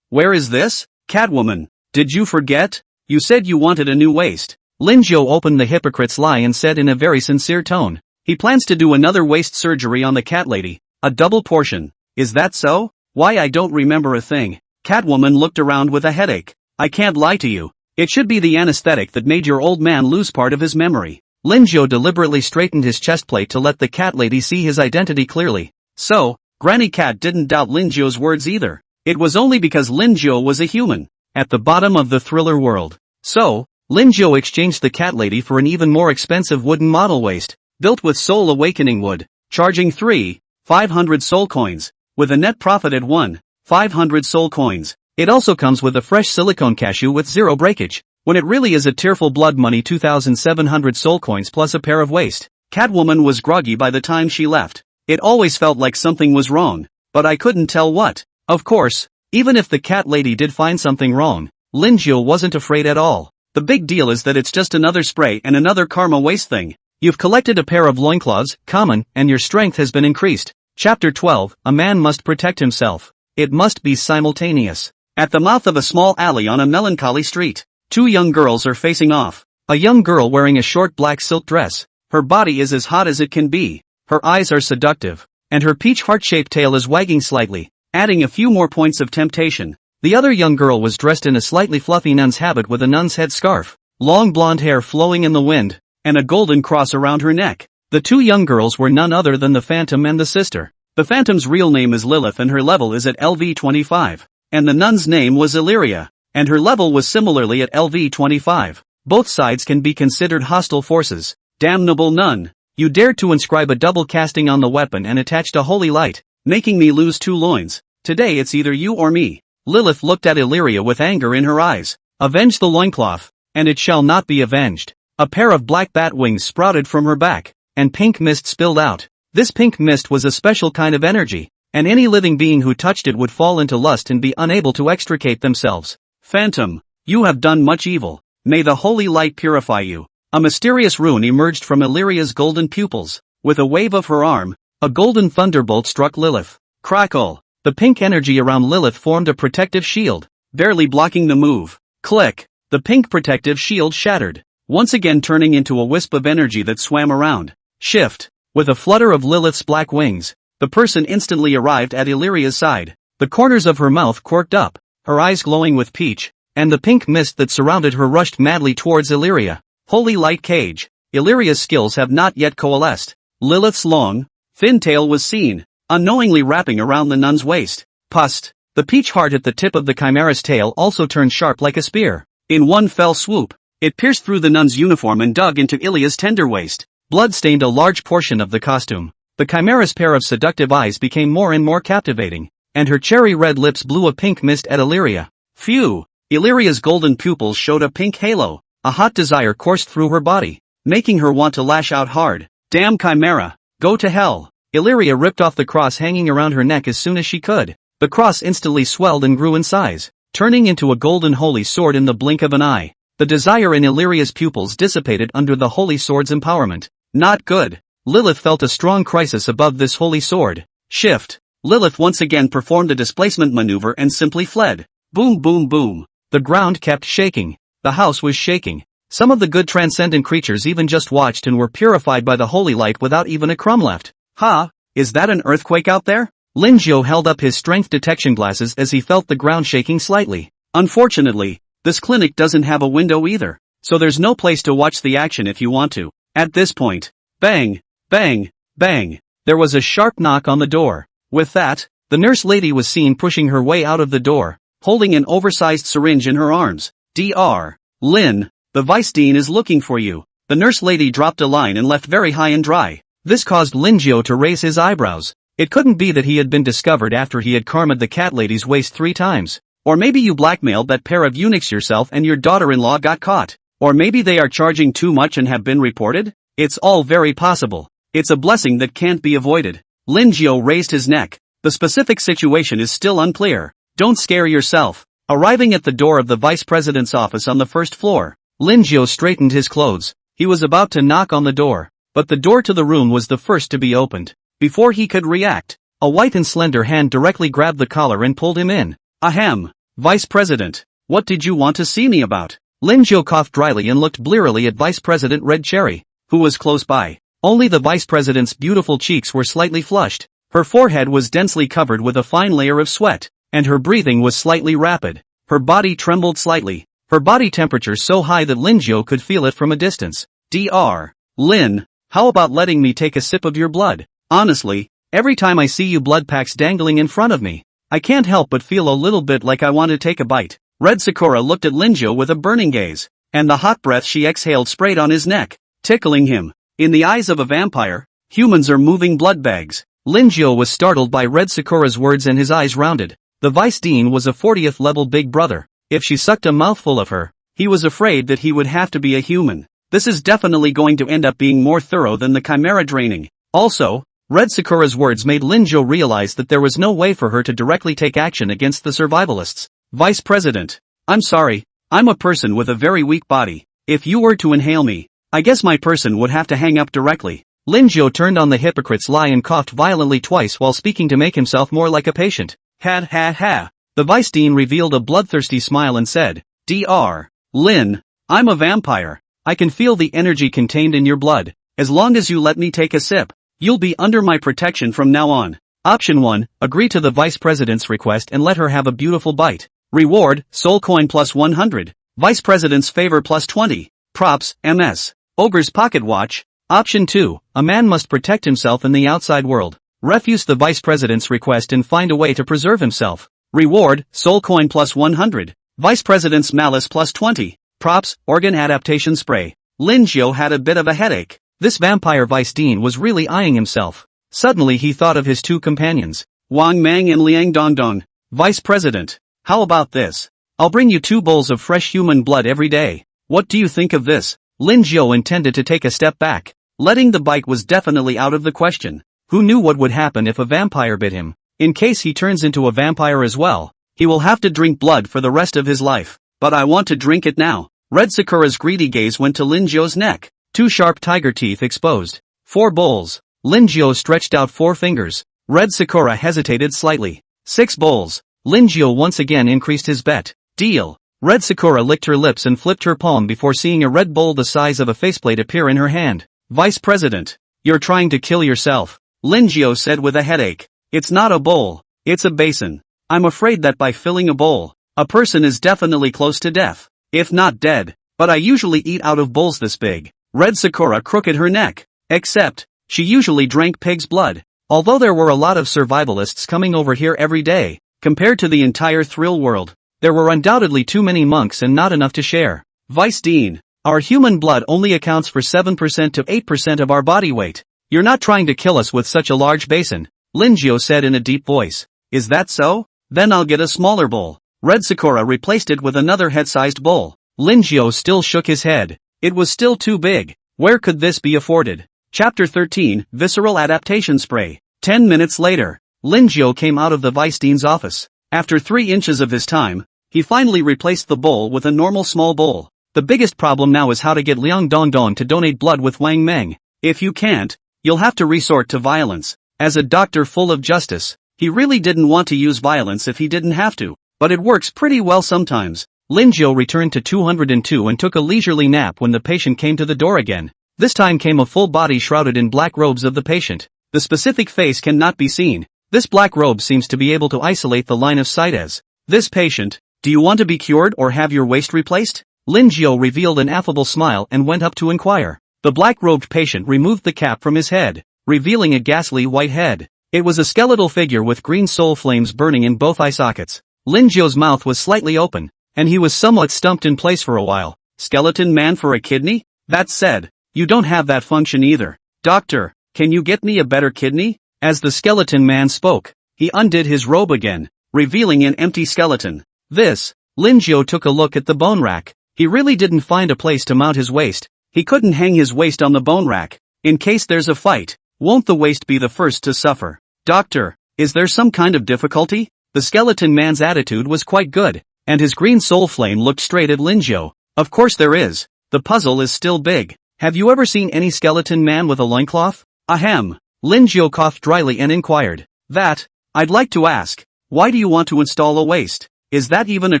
where is this? Catwoman, did you forget? You said you wanted a new waist. Lin Jiao opened the hypocrite's lie and said in a very sincere tone, he plans to do another waist surgery on the cat lady, a double portion. Is that so? Why, I don't remember a thing. Catwoman looked around with a headache. I can't lie to you. It should be the anesthetic that made your old man lose part of his memory. Lin Jiao deliberately straightened his chest plate to let the cat lady see his identity clearly. So, Granny Cat didn't doubt Lin Jiao's words either. It was only because Lin Jiao was a human, at the bottom of the thriller world. So, Lin Jiao exchanged the cat lady for an even more expensive wooden model waist, built with soul awakening wood, charging 500 soul coins, with a net profit at 500 soul coins. It also comes with a fresh silicone cashew with 0 breakage, when it really is a tearful blood money 2,700 soul coins plus a pair of waist. Catwoman was groggy by the time she left. It always felt like something was wrong, but I couldn't tell what. Of course, even if the cat lady did find something wrong, Lin Jiao wasn't afraid at all. The big deal is that it's just another spray and another karma waste thing. You've collected a pair of loincloths, common, and your strength has been increased. Chapter 12, A man must protect himself. It must be simultaneous. At the mouth of a small alley on a melancholy street, 2 young girls are facing off. A young girl wearing a short black silk dress. Her body is as hot as it can be. Her eyes are seductive, and her peach heart-shaped tail is wagging slightly, adding a few more points of temptation. The other young girl was dressed in a slightly fluffy nun's habit with a nun's head scarf, long blonde hair flowing in the wind, and a golden cross around her neck. The 2 young girls were none other than the Phantom and the sister. The Phantom's real name is Lilith and her level is at LV 25. And the nun's name was Illyria, and her level was similarly at LV 25. Both sides can be considered hostile forces. Damnable nun! You dared to inscribe a double casting on the weapon and attached a holy light, making me lose 2 loins. Today it's either you or me. Lilith looked at Illyria with anger in her eyes. Avenge the loincloth, and it shall not be avenged. A pair of black bat wings sprouted from her back, and pink mist spilled out. This pink mist was a special kind of energy, and any living being who touched it would fall into lust and be unable to extricate themselves. Phantom, you have done much evil. May the holy light purify you. A mysterious rune emerged from Illyria's golden pupils. With a wave of her arm, a golden thunderbolt struck Lilith. Crackle! The pink energy around Lilith formed a protective shield, barely blocking the move. Click! The pink protective shield shattered, once again turning into a wisp of energy that swam around. Shift. With a flutter of Lilith's black wings, the person instantly arrived at Illyria's side. The corners of her mouth quirked up, her eyes glowing with peach, and the pink mist that surrounded her rushed madly towards Illyria. Holy light cage. Illyria's skills have not yet coalesced. Lilith's long, thin tail was seen, unknowingly wrapping around the nun's waist. Pust. The peach heart at the tip of the chimera's tail also turned sharp like a spear. In one fell swoop, it pierced through the nun's uniform and dug into Illyria's tender waist. Blood stained a large portion of the costume. The chimera's pair of seductive eyes became more and more captivating, and her cherry red lips blew a pink mist at Illyria. Phew! Illyria's golden pupils showed a pink halo. A hot desire coursed through her body, making her want to lash out hard. Damn chimera! Go to hell! Illyria ripped off the cross hanging around her neck as soon as she could. The cross instantly swelled and grew in size, turning into a golden holy sword in the blink of an eye. The desire in Illyria's pupils dissipated under the holy sword's empowerment. Not good. Lilith felt a strong crisis above this holy sword. Shift. Lilith once again performed a displacement maneuver and simply fled. Boom boom boom. The ground kept shaking. The house was shaking. Some of the good transcendent creatures even just watched and were purified by the holy light without even a crumb left. Ha! Is that an earthquake out there? Linjiao held up his strength detection glasses as he felt the ground shaking slightly. Unfortunately, this clinic doesn't have a window either, so there's no place to watch the action if you want to. At this point, bang, bang, bang, there was a sharp knock on the door. With that, the nurse lady was seen pushing her way out of the door, holding an oversized syringe in her arms. Dr. Lin, the vice dean is looking for you. The nurse lady dropped a line and left very high and dry. This caused Linjiao to raise his eyebrows. It couldn't be that he had been discovered after he had karma'd the cat lady's waist 3 times. Or maybe you blackmailed that pair of eunuchs yourself and your daughter-in-law got caught. Or maybe they are charging too much and have been reported? It's all very possible. It's a blessing that can't be avoided. Linjiao raised his neck. The specific situation is still unclear. Don't scare yourself. Arriving at the door of the vice president's office on the first floor, Linjiao straightened his clothes. He was about to knock on the door, but the door to the room was the first to be opened. Before he could react, a white and slender hand directly grabbed the collar and pulled him in. Ahem. Vice President, what did you want to see me about? Linjiao coughed dryly and looked blearily at Vice President Red Cherry, who was close by. Only the vice president's beautiful cheeks were slightly flushed. Her forehead was densely covered with a fine layer of sweat, and her breathing was slightly rapid. Her body trembled slightly, her body temperature so high that Linjiao could feel it from a distance. Dr. Lin, how about letting me take a sip of your blood? Honestly, every time I see you blood packs dangling in front of me, I can't help but feel a little bit like I want to take a bite. Red Sakura looked at Linjiao with a burning gaze, and the hot breath she exhaled sprayed on his neck, tickling him. In the eyes of a vampire, humans are moving blood bags. Linjiao was startled by Red Sakura's words and his eyes rounded. The vice dean was a 40th level big brother. If she sucked a mouthful of her, he was afraid that he would have to be a human. This is definitely going to end up being more thorough than the chimera draining. Also, Red Sakura's words made Linjiao realize that there was no way for her to directly take action against the survivalists. Vice President, I'm sorry, I'm a person with a very weak body. If you were to inhale me, I guess my person would have to hang up directly. Linjiao turned on the hypocrite's lie and coughed violently twice while speaking to make himself more like a patient. Ha ha ha. The vice dean revealed a bloodthirsty smile and said, Dr. Lin, I'm a vampire. I can feel the energy contained in your blood. As long as you let me take a sip, you'll be under my protection from now on. Option 1, agree to the vice president's request and let her have a beautiful bite. Reward, soul coin plus 100. Vice president's favor plus 20. Props, MS. Ogre's pocket watch. Option 2, a man must protect himself in the outside world. Refuse the vice president's request and find a way to preserve himself. Reward, soul coin plus 100. Vice president's malice plus 20. Props, organ adaptation spray. Linjiao had a bit of a headache. This vampire vice dean was really eyeing himself. Suddenly he thought of his 2 companions, Wang Mang and Liang Dongdong. Vice President, how about this? I'll bring you 2 bowls of fresh human blood every day. What do you think of this? Linjiao intended to take a step back. Letting the bite was definitely out of the question. Who knew what would happen if a vampire bit him? In case he turns into a vampire as well, he will have to drink blood for the rest of his life. But I want to drink it now. Red Sakura's greedy gaze went to Linjiao's neck. 2 sharp tiger teeth exposed. 4 bowls. Linjiao stretched out 4 fingers. Red Sakura hesitated slightly. 6 bowls. Linjiao once again increased his bet. Deal. Red Sakura licked her lips and flipped her palm before seeing a red bowl the size of a faceplate appear in her hand. Vice President, you're trying to kill yourself, Lin Jiao said with a headache. It's not a bowl, it's a basin. I'm afraid that by filling a bowl, a person is definitely close to death, if not dead, but I usually eat out of bowls this big. Red Sakura crooked her neck. Except, she usually drank pig's blood. Although there were a lot of survivalists coming over here every day, compared to the entire thrill world, there were undoubtedly too many monks and not enough to share. Vice Dean, our human blood only accounts for 7% to 8% of our body weight. You're not trying to kill us with such a large basin, Lin Jiao said in a deep voice. Is that so? Then I'll get a smaller bowl. Red Sakura replaced it with another head-sized bowl. Lin Jiao still shook his head. It was still too big. Where could this be afforded? Chapter 13, Visceral Adaptation Spray. 10 minutes later, Lin Jiao came out of the Vice Dean's office. After 3 inches of his time, he finally replaced the bowl with a normal small bowl. The biggest problem now is how to get Liang Dongdong to donate blood with Wang Meng. If you can't, you'll have to resort to violence. As a doctor full of justice, he really didn't want to use violence if he didn't have to, but it works pretty well sometimes. Lin Jiao returned to 202 and took a leisurely nap when the patient came to the door again. This time came a full body shrouded in black robes of the patient. The specific face cannot be seen. This black robe seems to be able to isolate the line of sight as this patient. Do you want to be cured or have your waist replaced? Lin Jiao revealed an affable smile and went up to inquire. The black-robed patient removed the cap from his head, revealing a ghastly white head. It was a skeletal figure with green soul flames burning in both eye sockets. Lin Jiao's mouth was slightly open, and he was somewhat stumped in place for a while. Skeleton man for a kidney? That said, you don't have that function either. Doctor, can you get me a better kidney? As the skeleton man spoke, he undid his robe again, revealing an empty skeleton. Lin Jiao took a look at the bone rack. He really didn't find a place to mount his waist. He couldn't hang his waist on the bone rack. In case there's a fight, won't the waist be the first to suffer? Doctor, is there some kind of difficulty? The skeleton man's attitude was quite good, and his green soul flame looked straight at Lin Jiao. Of course there is. The puzzle is still big. Have you ever seen any skeleton man with a loincloth? Ahem. Lin Jiao coughed dryly and inquired. I'd like to ask, why do you want to install a waist? Is that even a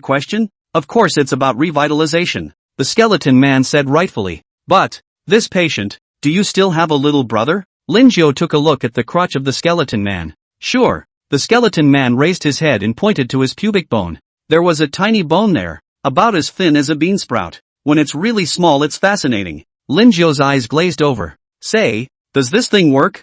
question? Of course it's about revitalization, the skeleton man said rightfully. But, this patient, do you still have a little brother? Lin Jiao took a look at the crotch of the skeleton man. Sure. The skeleton man raised his head and pointed to his pubic bone. There was a tiny bone there, about as thin as a beansprout. When it's really small it's fascinating. Lin Jiao's eyes glazed over. Say, does this thing work?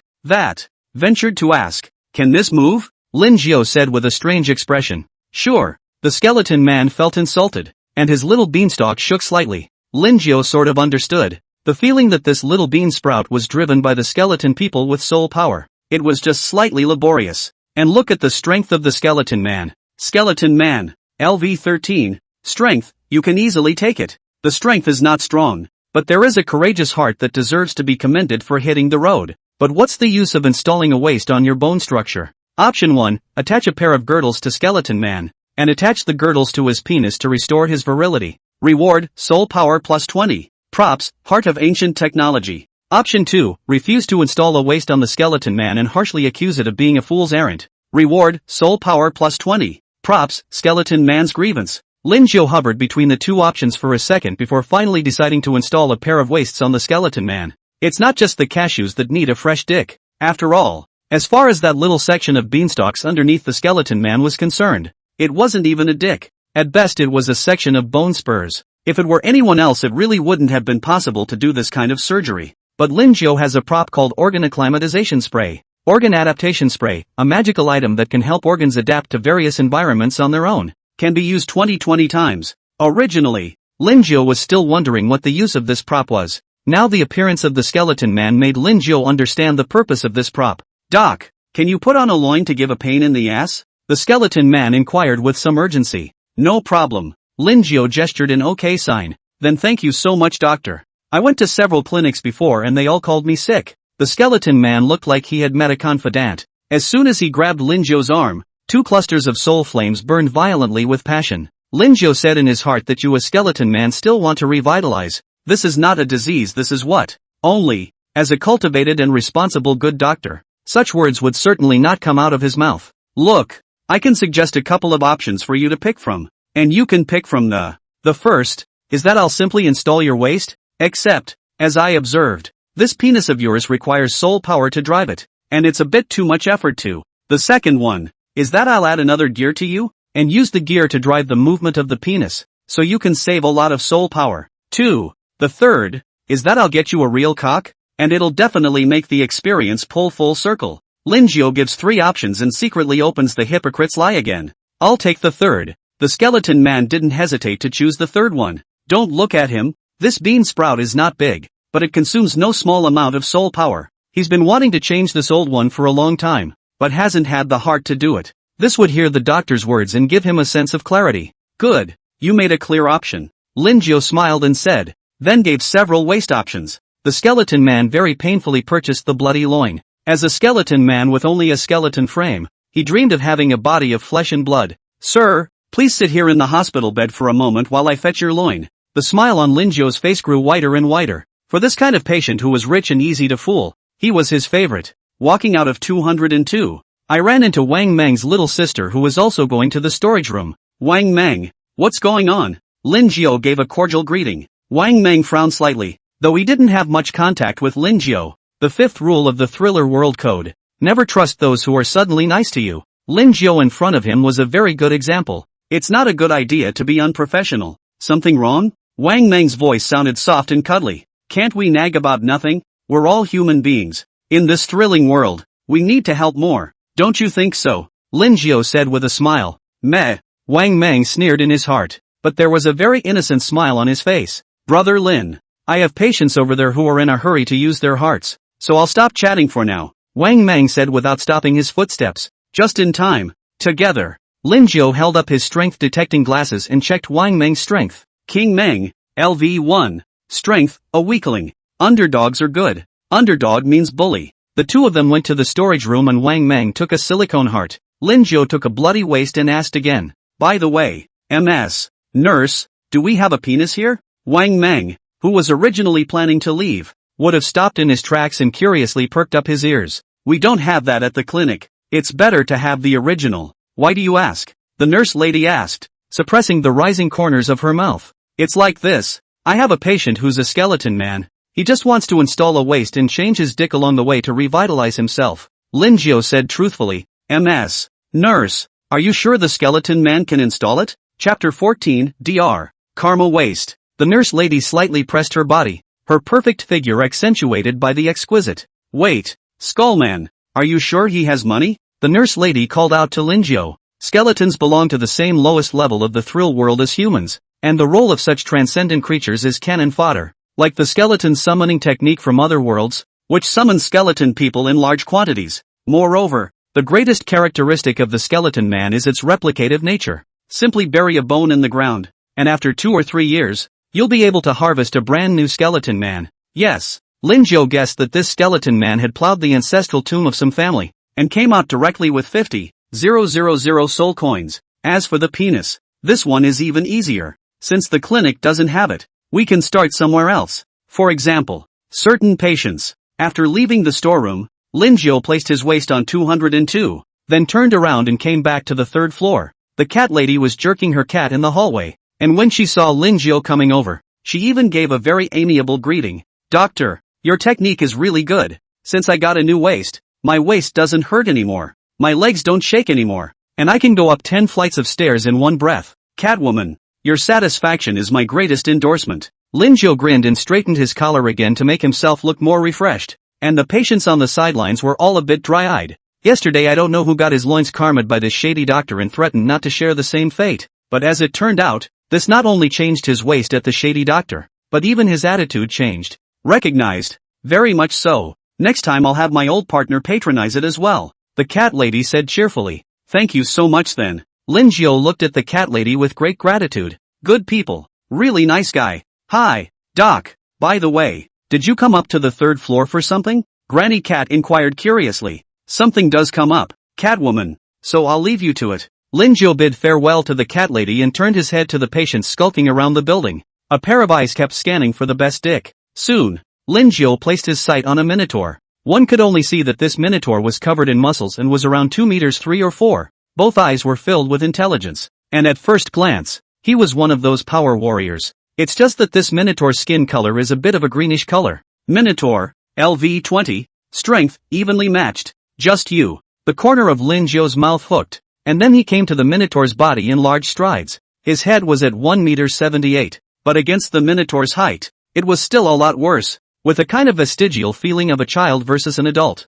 Ventured to ask. Can this move? Lin Jiao said with a strange expression. Sure. The skeleton man felt insulted, and his little beanstalk shook slightly. Lin Jiao sort of understood the feeling that this little bean sprout was driven by the skeleton people with soul power. It was just slightly laborious. And look at the strength of the skeleton man. Skeleton man, LV13, strength, you can easily take it. The strength is not strong, but there is a courageous heart that deserves to be commended for hitting the road. But what's the use of installing a waist on your bone structure? Option 1, attach a pair of girdles to skeleton man, and attach the girdles to his penis to restore his virility. Reward, soul power plus 20. Props, heart of ancient technology. Option 2, refuse to install a waist on the skeleton man and harshly accuse it of being a fool's errand. Reward, soul power plus 20. Props, skeleton man's grievance. Lin Jiao hovered between the two options for a second before finally deciding to install a pair of waists on the skeleton man. It's not just the cashews that need a fresh dick. After all, as far as that little section of beanstalks underneath the skeleton man was concerned, it wasn't even a dick. At best it was a section of bone spurs. If it were anyone else it really wouldn't have been possible to do this kind of surgery. But Lin Jiao has a prop called Organ Acclimatization Spray. Organ Adaptation Spray, a magical item that can help organs adapt to various environments on their own, can be used 20 times. Originally, Lin Jiao was still wondering what the use of this prop was. Now the appearance of the skeleton man made Lin Jiao understand the purpose of this prop. Doc, can you put on a loin to give a pain in the ass? The skeleton man inquired with some urgency. No problem. Lin Jiao gestured an OK sign. Then thank you so much doctor. I went to several clinics before and they all called me sick. The skeleton man looked like he had met a confidant. As soon as he grabbed Lin Jiao's arm, 2 clusters of soul flames burned violently with passion. Lin Jiao said in his heart that you a skeleton man still want to revitalize. This is not a disease, this is what? Only, as a cultivated and responsible good doctor, such words would certainly not come out of his mouth. Look, I can suggest a couple of options for you to pick from. And you can pick from the The first is that I'll simply install your waist, except, as I observed, this penis of yours requires soul power to drive it, and it's a bit too much effort to. The second one is that I'll add another gear to you, and use the gear to drive the movement of the penis, so you can save a lot of soul power. 2. The third is that I'll get you a real cock, and it'll definitely make the experience pull full circle. Linjio gives 3 options and secretly opens the hypocrite's lie again. I'll take the third. The skeleton man didn't hesitate to choose the third one. Don't look at him, this bean sprout is not big, but it consumes no small amount of soul power. He's been wanting to change this old one for a long time, but hasn't had the heart to do it. This would hear the doctor's words and give him a sense of clarity. Good, you made a clear option. Linjio smiled and said, then gave several waste options. The skeleton man very painfully purchased the bloody loin. As a skeleton man with only a skeleton frame, he dreamed of having a body of flesh and blood. Sir, please sit here in the hospital bed for a moment while I fetch your loin. The smile on Linjio's face grew whiter and whiter. For this kind of patient who was rich and easy to fool, he was his favorite. Walking out of 202, I ran into Wang Meng's little sister who was also going to the storage room. Wang Meng, what's going on? Linjio gave a cordial greeting. Wang Meng frowned slightly, though he didn't have much contact with Linjio. The 5th rule of the Thriller World Code: never trust those who are suddenly nice to you. Linjio in front of him was a very good example. It's not a good idea to be unprofessional. Something wrong? Wang Meng's voice sounded soft and cuddly. Can't we nag about nothing? We're all human beings. In this thrilling world, we need to help more. Don't you think so? Linjio said with a smile. Meh. Wang Meng sneered in his heart, but there was a very innocent smile on his face. Brother Lin, I have patients over there who are in a hurry to use their hearts, so I'll stop chatting for now, Wang Meng said without stopping his footsteps. Just in time. Together. Linjio held up his strength detecting glasses and checked Wang Meng's strength. King Meng, LV1. Strength, a weakling. Underdogs are good. Underdog means bully. The two of them went to the storage room and Wang Meng took a silicone heart. Linjio took a bloody waist and asked again. By the way, MS. Nurse, do we have a penis here? Wang Meng, who was originally planning to leave, would have stopped in his tracks and curiously perked up his ears. We don't have that at the clinic. It's better to have the original. Why do you ask? The nurse lady asked, suppressing the rising corners of her mouth. It's like this. I have a patient who's a skeleton man. He just wants to install a waist and change his dick along the way to revitalize himself. Linjio said truthfully. MS. Nurse, are you sure the skeleton man can install it? Chapter 14, Dr. Karma Waist. The nurse lady slightly pressed her body, her perfect figure accentuated by the exquisite. Wait, Skullman, are you sure he has money? The nurse lady called out to Linjio. Skeletons belong to the same lowest level of the thrill world as humans, and the role of such transcendent creatures is cannon fodder. Like the skeleton summoning technique from other worlds, which summons skeleton people in large quantities. Moreover, the greatest characteristic of the skeleton man is its replicative nature. Simply bury a bone in the ground, and after 2 or 3 years, you'll be able to harvest a brand new skeleton man. Yes, Linjio guessed that this skeleton man had plowed the ancestral tomb of some family, and came out directly with 50,000 soul coins. As for the penis, this one is even easier. Since the clinic doesn't have it, we can start somewhere else. For example, certain patients. After leaving the storeroom, Linjio placed his waist on 202, then turned around and came back to the 3rd floor. The cat lady was jerking her cat in the hallway, and when she saw Linjio coming over, she even gave a very amiable greeting. Doctor, your technique is really good. Since I got a new waist, my waist doesn't hurt anymore. My legs don't shake anymore, and I can go up 10 flights of stairs in one breath. Catwoman, your satisfaction is my greatest endorsement. Linjio grinned and straightened his collar again to make himself look more refreshed, and the patients on the sidelines were all a bit dry-eyed. Yesterday I don't know who got his loins karma'd by this shady doctor and threatened not to share the same fate, but as it turned out, this not only changed his waist at the shady doctor, but even his attitude changed. Recognized. Very much so. Next time I'll have my old partner patronize it as well, the cat lady said cheerfully. Thank you so much then. Linjio looked at the cat lady with great gratitude. Good people. Really nice guy. Hi, Doc. By the way, did you come up to the 3rd floor for something? Granny Cat inquired curiously. Something does come up, Catwoman, so I'll leave you to it. Linjio bid farewell to the cat lady and turned his head to the patients skulking around the building. A pair of eyes kept scanning for the best dick. Soon, Linjio placed his sight on a minotaur. One could only see that this minotaur was covered in muscles and was around 2 meters 3 or 4. Both eyes were filled with intelligence, and at first glance, He was one of those power warriors. It's just that this Minotaur's skin color is a bit of a greenish color. Minotaur, LV20, strength, evenly matched. Just you. The corner of Lin Zhou's mouth hooked, and then he came to the Minotaur's body in large strides. His head was at 1.78 meters, but against the Minotaur's height, it was still a lot worse, with a kind of vestigial feeling of a child versus an adult.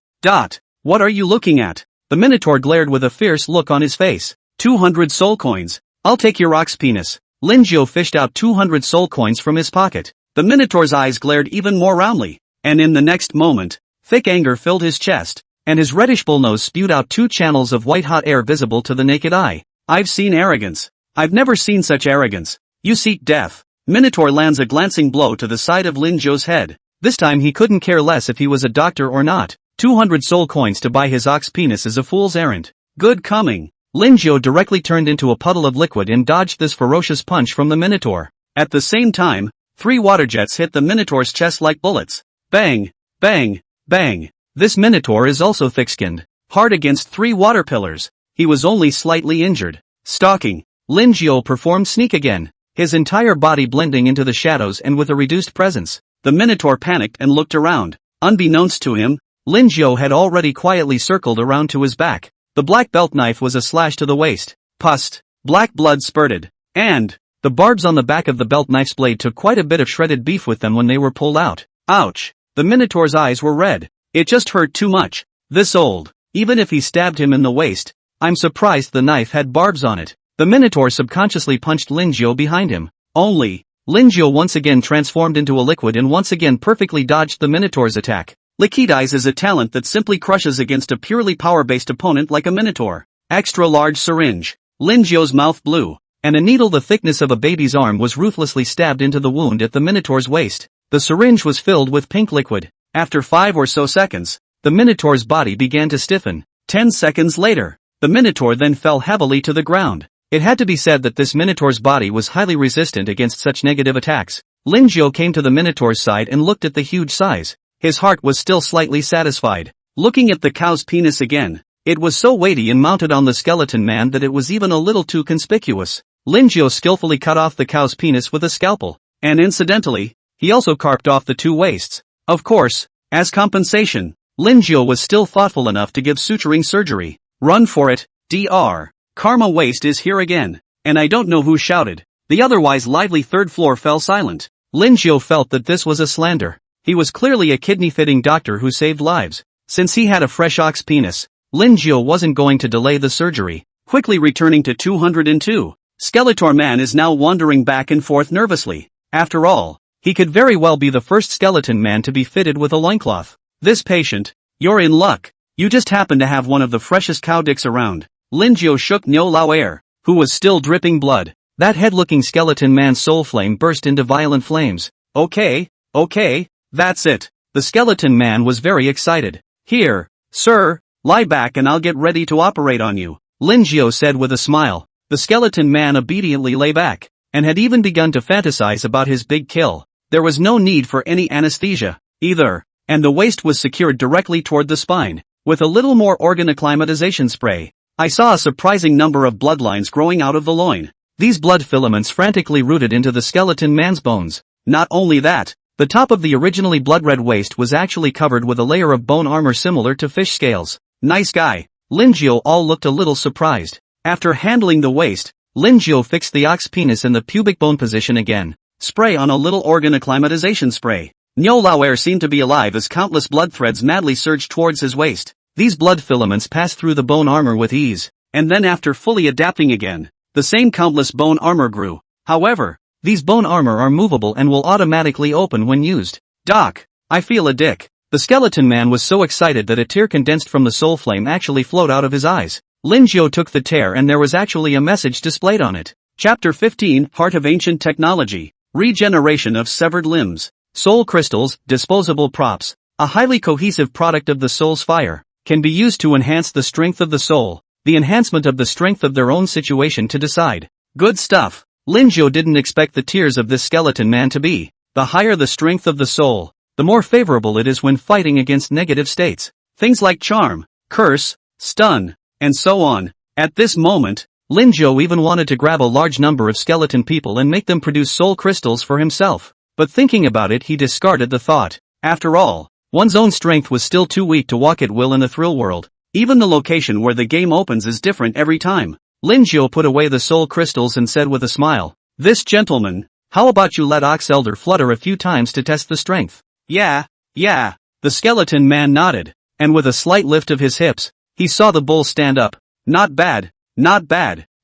What are you looking at? The Minotaur glared with a fierce look on his face. 200 soul coins. I'll take your ox penis. Lin Zhou fished out 200 soul coins from his pocket. The Minotaur's eyes glared even more roundly, and in the next moment, thick anger filled his chest, and his reddish bullnose spewed out 2 channels of white-hot air visible to the naked eye. I've seen arrogance. I've never seen such arrogance. You seek death. Minotaur lands a glancing blow to the side of Lin Zhou's head. This time he couldn't care less if he was a doctor or not. 200 soul coins to buy his ox penis is a fool's errand. Good coming. Lin Zhou directly turned into a puddle of liquid and dodged this ferocious punch from the Minotaur. At the same time, 3 water jets hit the Minotaur's chest like bullets. Bang, bang, bang. This Minotaur is also thick-skinned, hard against 3 water pillars. He was only slightly injured. Stalking. Lin Zhou performed sneak again, his entire body blending into the shadows and with a reduced presence. The Minotaur panicked and looked around. Unbeknownst to him, Lin Zhou had already quietly circled around to his back. The black belt knife was a slash to the waist. Pus. Black blood spurted. And the barbs on the back of the belt knife's blade took quite a bit of shredded beef with them when they were pulled out. Ouch. The Minotaur's eyes were red. It just hurt too much. This old. Even if he stabbed him in the waist, I'm surprised the knife had barbs on it. The Minotaur subconsciously punched Lin Zhou behind him. Only, Lin Zhou once again transformed into a liquid and once again perfectly dodged the Minotaur's attack. Liquidize is a talent that simply crushes against a purely power-based opponent like a Minotaur. Extra large syringe. Lin Zhou's mouth blew, and a needle the thickness of a baby's arm was ruthlessly stabbed into the wound at the Minotaur's waist. The syringe was filled with pink liquid. After 5 or so seconds, the Minotaur's body began to stiffen. 10 seconds later, the Minotaur then fell heavily to the ground. It had to be said that this Minotaur's body was highly resistant against such negative attacks. Lin Zhou came to the Minotaur's side and looked at the huge size. His heart was still slightly satisfied. Looking at the cow's penis again, it was so weighty and mounted on the skeleton man that it was even a little too conspicuous. Lin Zhou skillfully cut off the cow's penis with a scalpel, and incidentally, he also carped off the 2 waists. Of course, as compensation, Lin Zhou was still thoughtful enough to give suturing surgery. Run for it, Dr. Karma waste is here again, and I don't know who shouted. The otherwise lively 3rd floor fell silent. Lin Zhou felt that this was a slander. He was clearly a kidney-fitting doctor who saved lives. Since he had a fresh ox penis, Lin Zhou wasn't going to delay the surgery. Quickly returning to 202, Skeletor Man is now wandering back and forth nervously. After all, he could very well be the first skeleton man to be fitted with a loincloth. This patient, you're in luck. You just happen to have one of the freshest cow dicks around. Lin Zhou shook Niu Lao Air, who was still dripping blood. That head-looking skeleton man's soul flame burst into violent flames. Okay, that's it. The skeleton man was very excited. Here, sir, lie back and I'll get ready to operate on you, Lin Zhou said with a smile. The skeleton man obediently lay back, and had even begun to fantasize about his big kill. There was no need for any anesthesia, either, and the waist was secured directly toward the spine, with a little more organ acclimatization spray. I saw a surprising number of bloodlines growing out of the loin. These blood filaments frantically rooted into the skeleton man's bones. Not only that, the top of the originally blood-red waist was actually covered with a layer of bone armor similar to fish scales. Nice guy. Lin Zhou all looked a little surprised. After handling the waist, Lin Zhou fixed the ox penis in the pubic bone position again. Spray on a little organ acclimatization spray. Niu Lao Air seemed to be alive as countless blood threads madly surged towards his waist. These blood filaments passed through the bone armor with ease, and then after fully adapting again, the same countless bone armor grew. However, these bone armor are movable and will automatically open when used. Doc, I feel a dick. The skeleton man was so excited that a tear condensed from the soul flame actually flowed out of his eyes. Lin Zhou took the tear and there was actually a message displayed on it. Chapter 15, Heart of Ancient Technology. Regeneration of Severed Limbs. Soul crystals, disposable props, a highly cohesive product of the soul's fire, can be used to enhance the strength of the soul, the enhancement of the strength of their own situation to decide. Good stuff. Lin Zhou didn't expect the tears of this skeleton man to be. The higher the strength of the soul, the more favorable it is when fighting against negative states. Things like charm, curse, stun, and so on. At this moment, Lin Jiu even wanted to grab a large number of skeleton people and make them produce soul crystals for himself. But thinking about it, he discarded the thought. After all, one's own strength was still too weak to walk at will in the thrill world. Even the location where the game opens is different every time. Lin Jiu put away the soul crystals and said with a smile, "This gentleman, how about you let Ox Elder flutter a few times to test the strength?" Yeah. The skeleton man nodded, and with a slight lift of his hips, he saw the bull stand up. Not bad.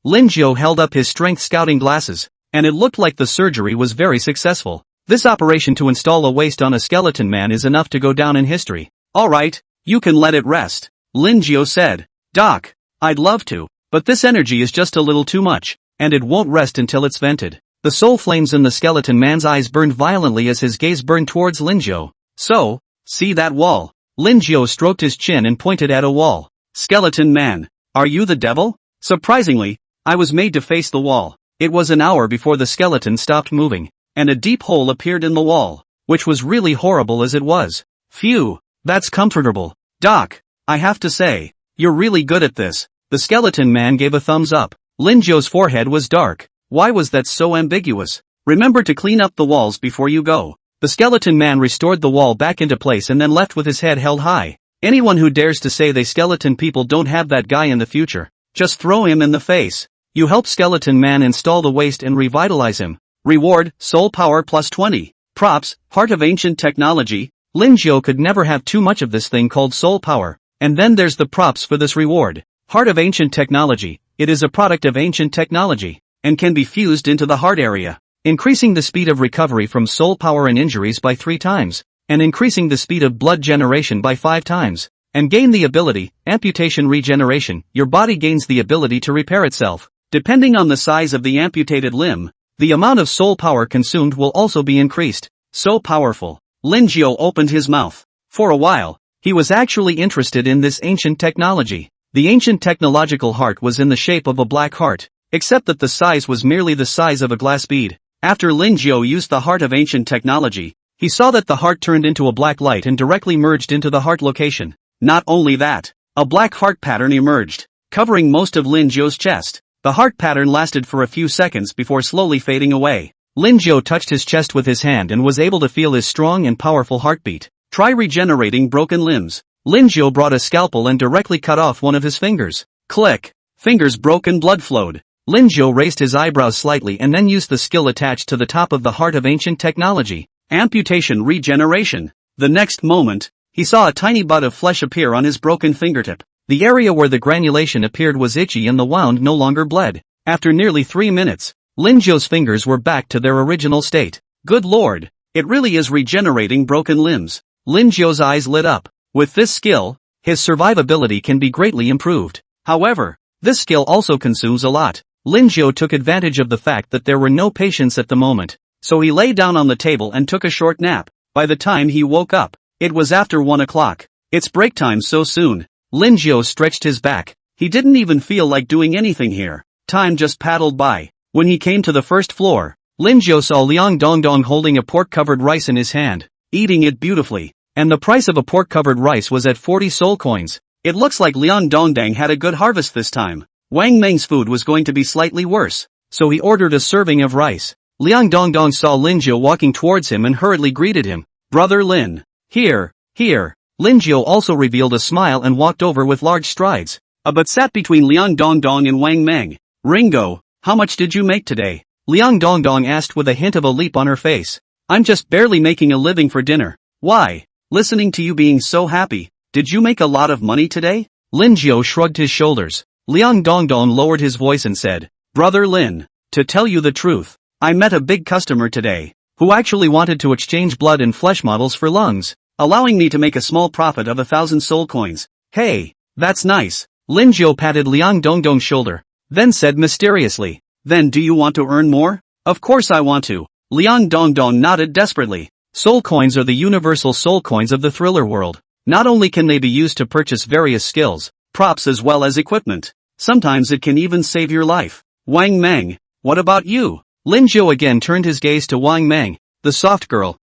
Lin Jiu held up his strength scouting glasses, and it looked like the surgery was very successful. This operation to install a waist on a skeleton man is enough to go down in history. Alright, you can let it rest, Lin Jiu said. Doc, I'd love to, but this energy is just a little too much, and it won't rest until it's vented. The soul flames in the skeleton man's eyes burned violently as his gaze burned towards Lin Jiu. So, see that wall? Lin Jiu stroked his chin and pointed at a wall. Skeleton man, are you the devil? Surprisingly, I was made to face the wall. It was an hour before the skeleton stopped moving, and a deep hole appeared in the wall, which was really horrible as it was. Phew, that's comfortable. Doc, I have to say, you're really good at this. The skeleton man gave a thumbs up. Lin Jiu's forehead was dark. Why was that so ambiguous? Remember to clean up the walls before you go. The skeleton man restored the wall back into place and then left with his head held high. Anyone who dares to say they skeleton people don't have that guy in the future, just throw him in the face. You help skeleton man install the waist and revitalize him. Reward, soul power plus 20. Props, heart of ancient technology. Lin Jiu could never have too much of this thing called soul power. And then there's the props for this reward. Heart of ancient technology. It is a product of ancient technology, and can be fused into the heart area, increasing the speed of recovery from soul power and injuries by 3 times, and increasing the speed of blood generation by 5 times, and gain the ability, amputation regeneration. Your body gains the ability to repair itself. Depending on the size of the amputated limb, the amount of soul power consumed will also be increased. So powerful. Lin Jiu opened his mouth. For a while, he was actually interested in this ancient technology. The ancient technological heart was in the shape of a black heart, except that the size was merely the size of a glass bead. After Lin Jiu used the heart of ancient technology, he saw that the heart turned into a black light and directly merged into the heart location. Not only that, a black heart pattern emerged, covering most of Lin Jiu's chest. The heart pattern lasted for a few seconds before slowly fading away. Lin Jiu touched his chest with his hand and was able to feel his strong and powerful heartbeat. Try regenerating broken limbs. Lin Jiu brought a scalpel and directly cut off one of his fingers. Click. Fingers broke and blood flowed. Lin Jiu raised his eyebrows slightly and then used the skill attached to the top of the heart of ancient technology. Amputation regeneration. The next moment, he saw a tiny bud of flesh appear on his broken fingertip. The area where the granulation appeared was itchy and the wound no longer bled. After nearly 3 minutes, Lin Jiu's fingers were back to their original state. Good lord, it really is regenerating broken limbs. Lin Jiu's eyes lit up. With this skill, his survivability can be greatly improved. However, this skill also consumes a lot. Lin Jiu took advantage of the fact that there were no patients at the moment, so he lay down on the table and took a short nap. By the time he woke up, it was after 1 o'clock. It's break time so soon. Lin Jiu stretched his back. He didn't even feel like doing anything here. Time just paddled by. When he came to the first floor, Lin Jiu saw Liang Dongdong holding a pork-covered rice in his hand, eating it beautifully. And the price of a pork-covered rice was at 40 soul coins. It looks like Liang Dongdang had a good harvest this time. Wang Meng's food was going to be slightly worse, so he ordered a serving of rice. Liang Dongdong saw Lin Jiu walking towards him and hurriedly greeted him. Brother Lin. Here. Lin Jiu also revealed a smile and walked over with large strides. But sat between Liang Dongdong and Wang Meng. Ringo, how much did you make today? Liang Dongdong asked with a hint of a leap on her face. I'm just barely making a living for dinner. Why? Listening to you being so happy, did you make a lot of money today? Lin Jiu shrugged his shoulders. Liang Dongdong lowered his voice and said, Brother Lin, to tell you the truth, I met a big customer today, who actually wanted to exchange blood and flesh models for lungs, allowing me to make a small profit of 1,000 soul coins. Hey, that's nice. Lin Jiu patted Liang Dongdong's shoulder, then said mysteriously, Then do you want to earn more? Of course I want to. Liang Dongdong nodded desperately. Soul coins are the universal soul coins of the thriller world. Not only can they be used to purchase various skills, props as well as equipment, sometimes it can even save your life. Wang Meng, what about you? Lin Jiu again turned his gaze to Wang Meng, the soft girl.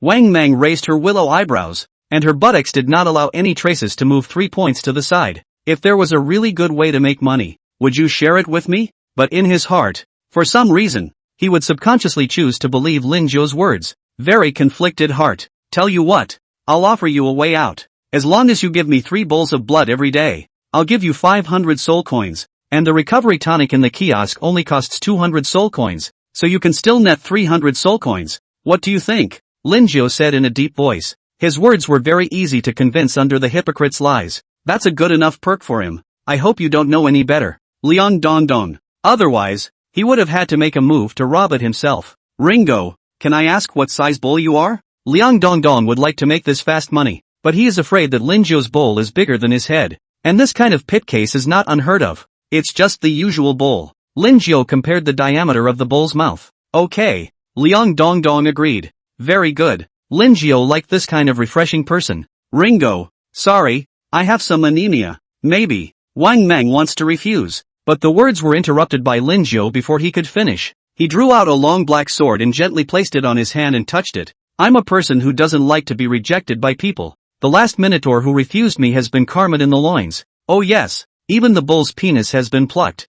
Wang Meng raised her willow eyebrows, and her buttocks did not allow any traces to move 3 points to the side. If there was a really good way to make money, Would you share it with me? But in his heart, for some reason, he would subconsciously choose to believe Lin Zhou's words. Very conflicted heart. Tell you what, I'll offer you a way out. As long as you give me 3 bowls of blood every day, I'll give you 500 soul coins, and the recovery tonic in the kiosk only costs 200 soul coins, so you can still net 300 soul coins. What do you think? Lin Zhou said in a deep voice. His words were very easy to convince under the hypocrite's lies. That's a good enough perk for him. I hope you don't know any better. Liang Dongdong. Otherwise, he would have had to make a move to rob it himself. Ringo, can I ask what size bowl you are? Liang Dongdong would like to make this fast money, but he is afraid that Lin Zhou's bowl is bigger than his head. And this kind of pit case is not unheard of. It's just the usual bowl. Lin Zhou compared the diameter of the bowl's mouth. Okay. Liang Dongdong agreed. Very good. Lin Zhou liked this kind of refreshing person. Ringo, sorry, I have some anemia. Maybe. Wang Meng wants to refuse. But the words were interrupted by Lin Zhou before he could finish. He drew out a long black sword and gently placed it on his hand and touched it. I'm a person who doesn't like to be rejected by people. The last minotaur who refused me has been karmed in the loins. Oh yes, even the bull's penis has been plucked.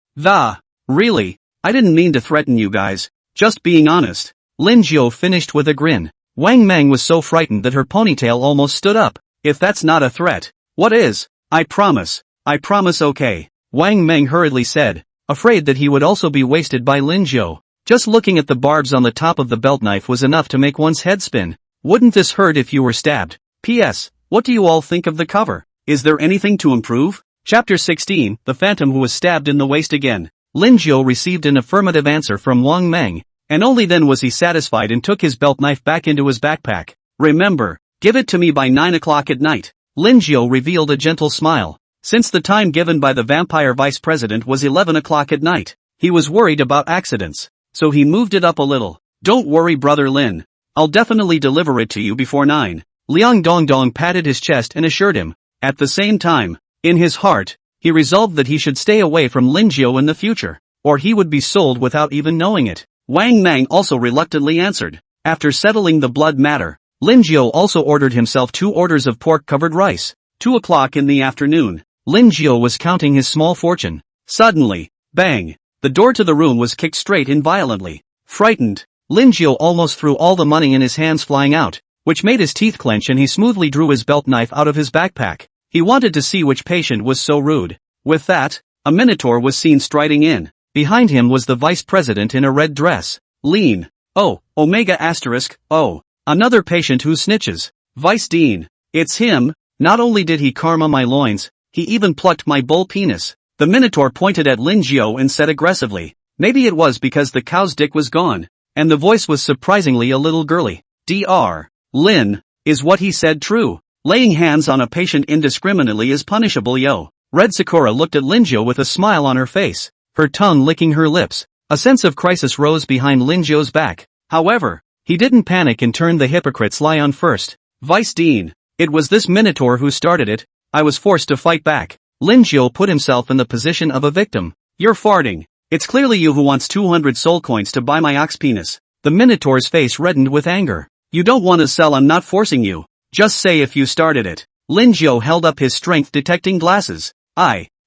Really? I didn't mean to threaten you guys. Just being honest. Lin Zhou finished with a grin. Wang Meng was so frightened that her ponytail almost stood up. If that's not a threat, what is? I promise okay. Wang Meng hurriedly said, afraid that he would also be wasted by Lin Zhou. Just looking at the barbs on the top of the belt knife was enough to make one's head spin. Wouldn't this hurt if you were stabbed? P.S. What do you all think of the cover? Is there anything to improve? Chapter 16, The Phantom Who Was Stabbed in the Waist Again. Lin Zhou received an affirmative answer from Wang Meng, and only then was he satisfied and took his belt knife back into his backpack. Remember, give it to me by 9 o'clock at night. Lin Zhou revealed a gentle smile. Since the time given by the vampire vice president was 11 o'clock at night, he was worried about accidents, so he moved it up a little. Don't worry, brother Lin. I'll definitely deliver it to you before 9. Liang Dongdong patted his chest and assured him. At the same time, in his heart, he resolved that he should stay away from Lin Zhou in the future, or he would be sold without even knowing it. Wang Meng also reluctantly answered. After settling the blood matter, Lin Zhou also ordered himself 2 orders of pork-covered rice. 2 o'clock in the afternoon. Lin Zhou was counting his small fortune. Suddenly, bang! The door to the room was kicked straight in violently. Frightened, Lin Zhou almost threw all the money in his hands flying out, which made his teeth clench, and he smoothly drew his belt knife out of his backpack. He wanted to see which patient was so rude. With that, a minotaur was seen striding in. Behind him was the vice president in a red dress. Lean. Oh, Omega asterisk, oh. Another patient who snitches. Vice Dean. It's him. Not only did he karma my loins, he even plucked my bull penis. The minotaur pointed at Lin Zhou and said aggressively. Maybe it was because the cow's dick was gone, and the voice was surprisingly a little girly. Dr. Lin, is what he said true? Laying hands on a patient indiscriminately is punishable, yo. Red Sakura looked at Lin Zhou with a smile on her face, her tongue licking her lips. A sense of crisis rose behind Lin Zhou's back. However, he didn't panic and turned the hypocrite's lie on first. Vice Dean, it was this minotaur who started it. I was forced to fight back. Lin Zhou put himself in the position of a victim. You're farting. It's clearly you who wants 200 soul coins to buy my ox penis. The minotaur's face reddened with anger. You don't want to sell, I'm not forcing you. Just say if you started it. Lin Zhou held up his strength-detecting glasses.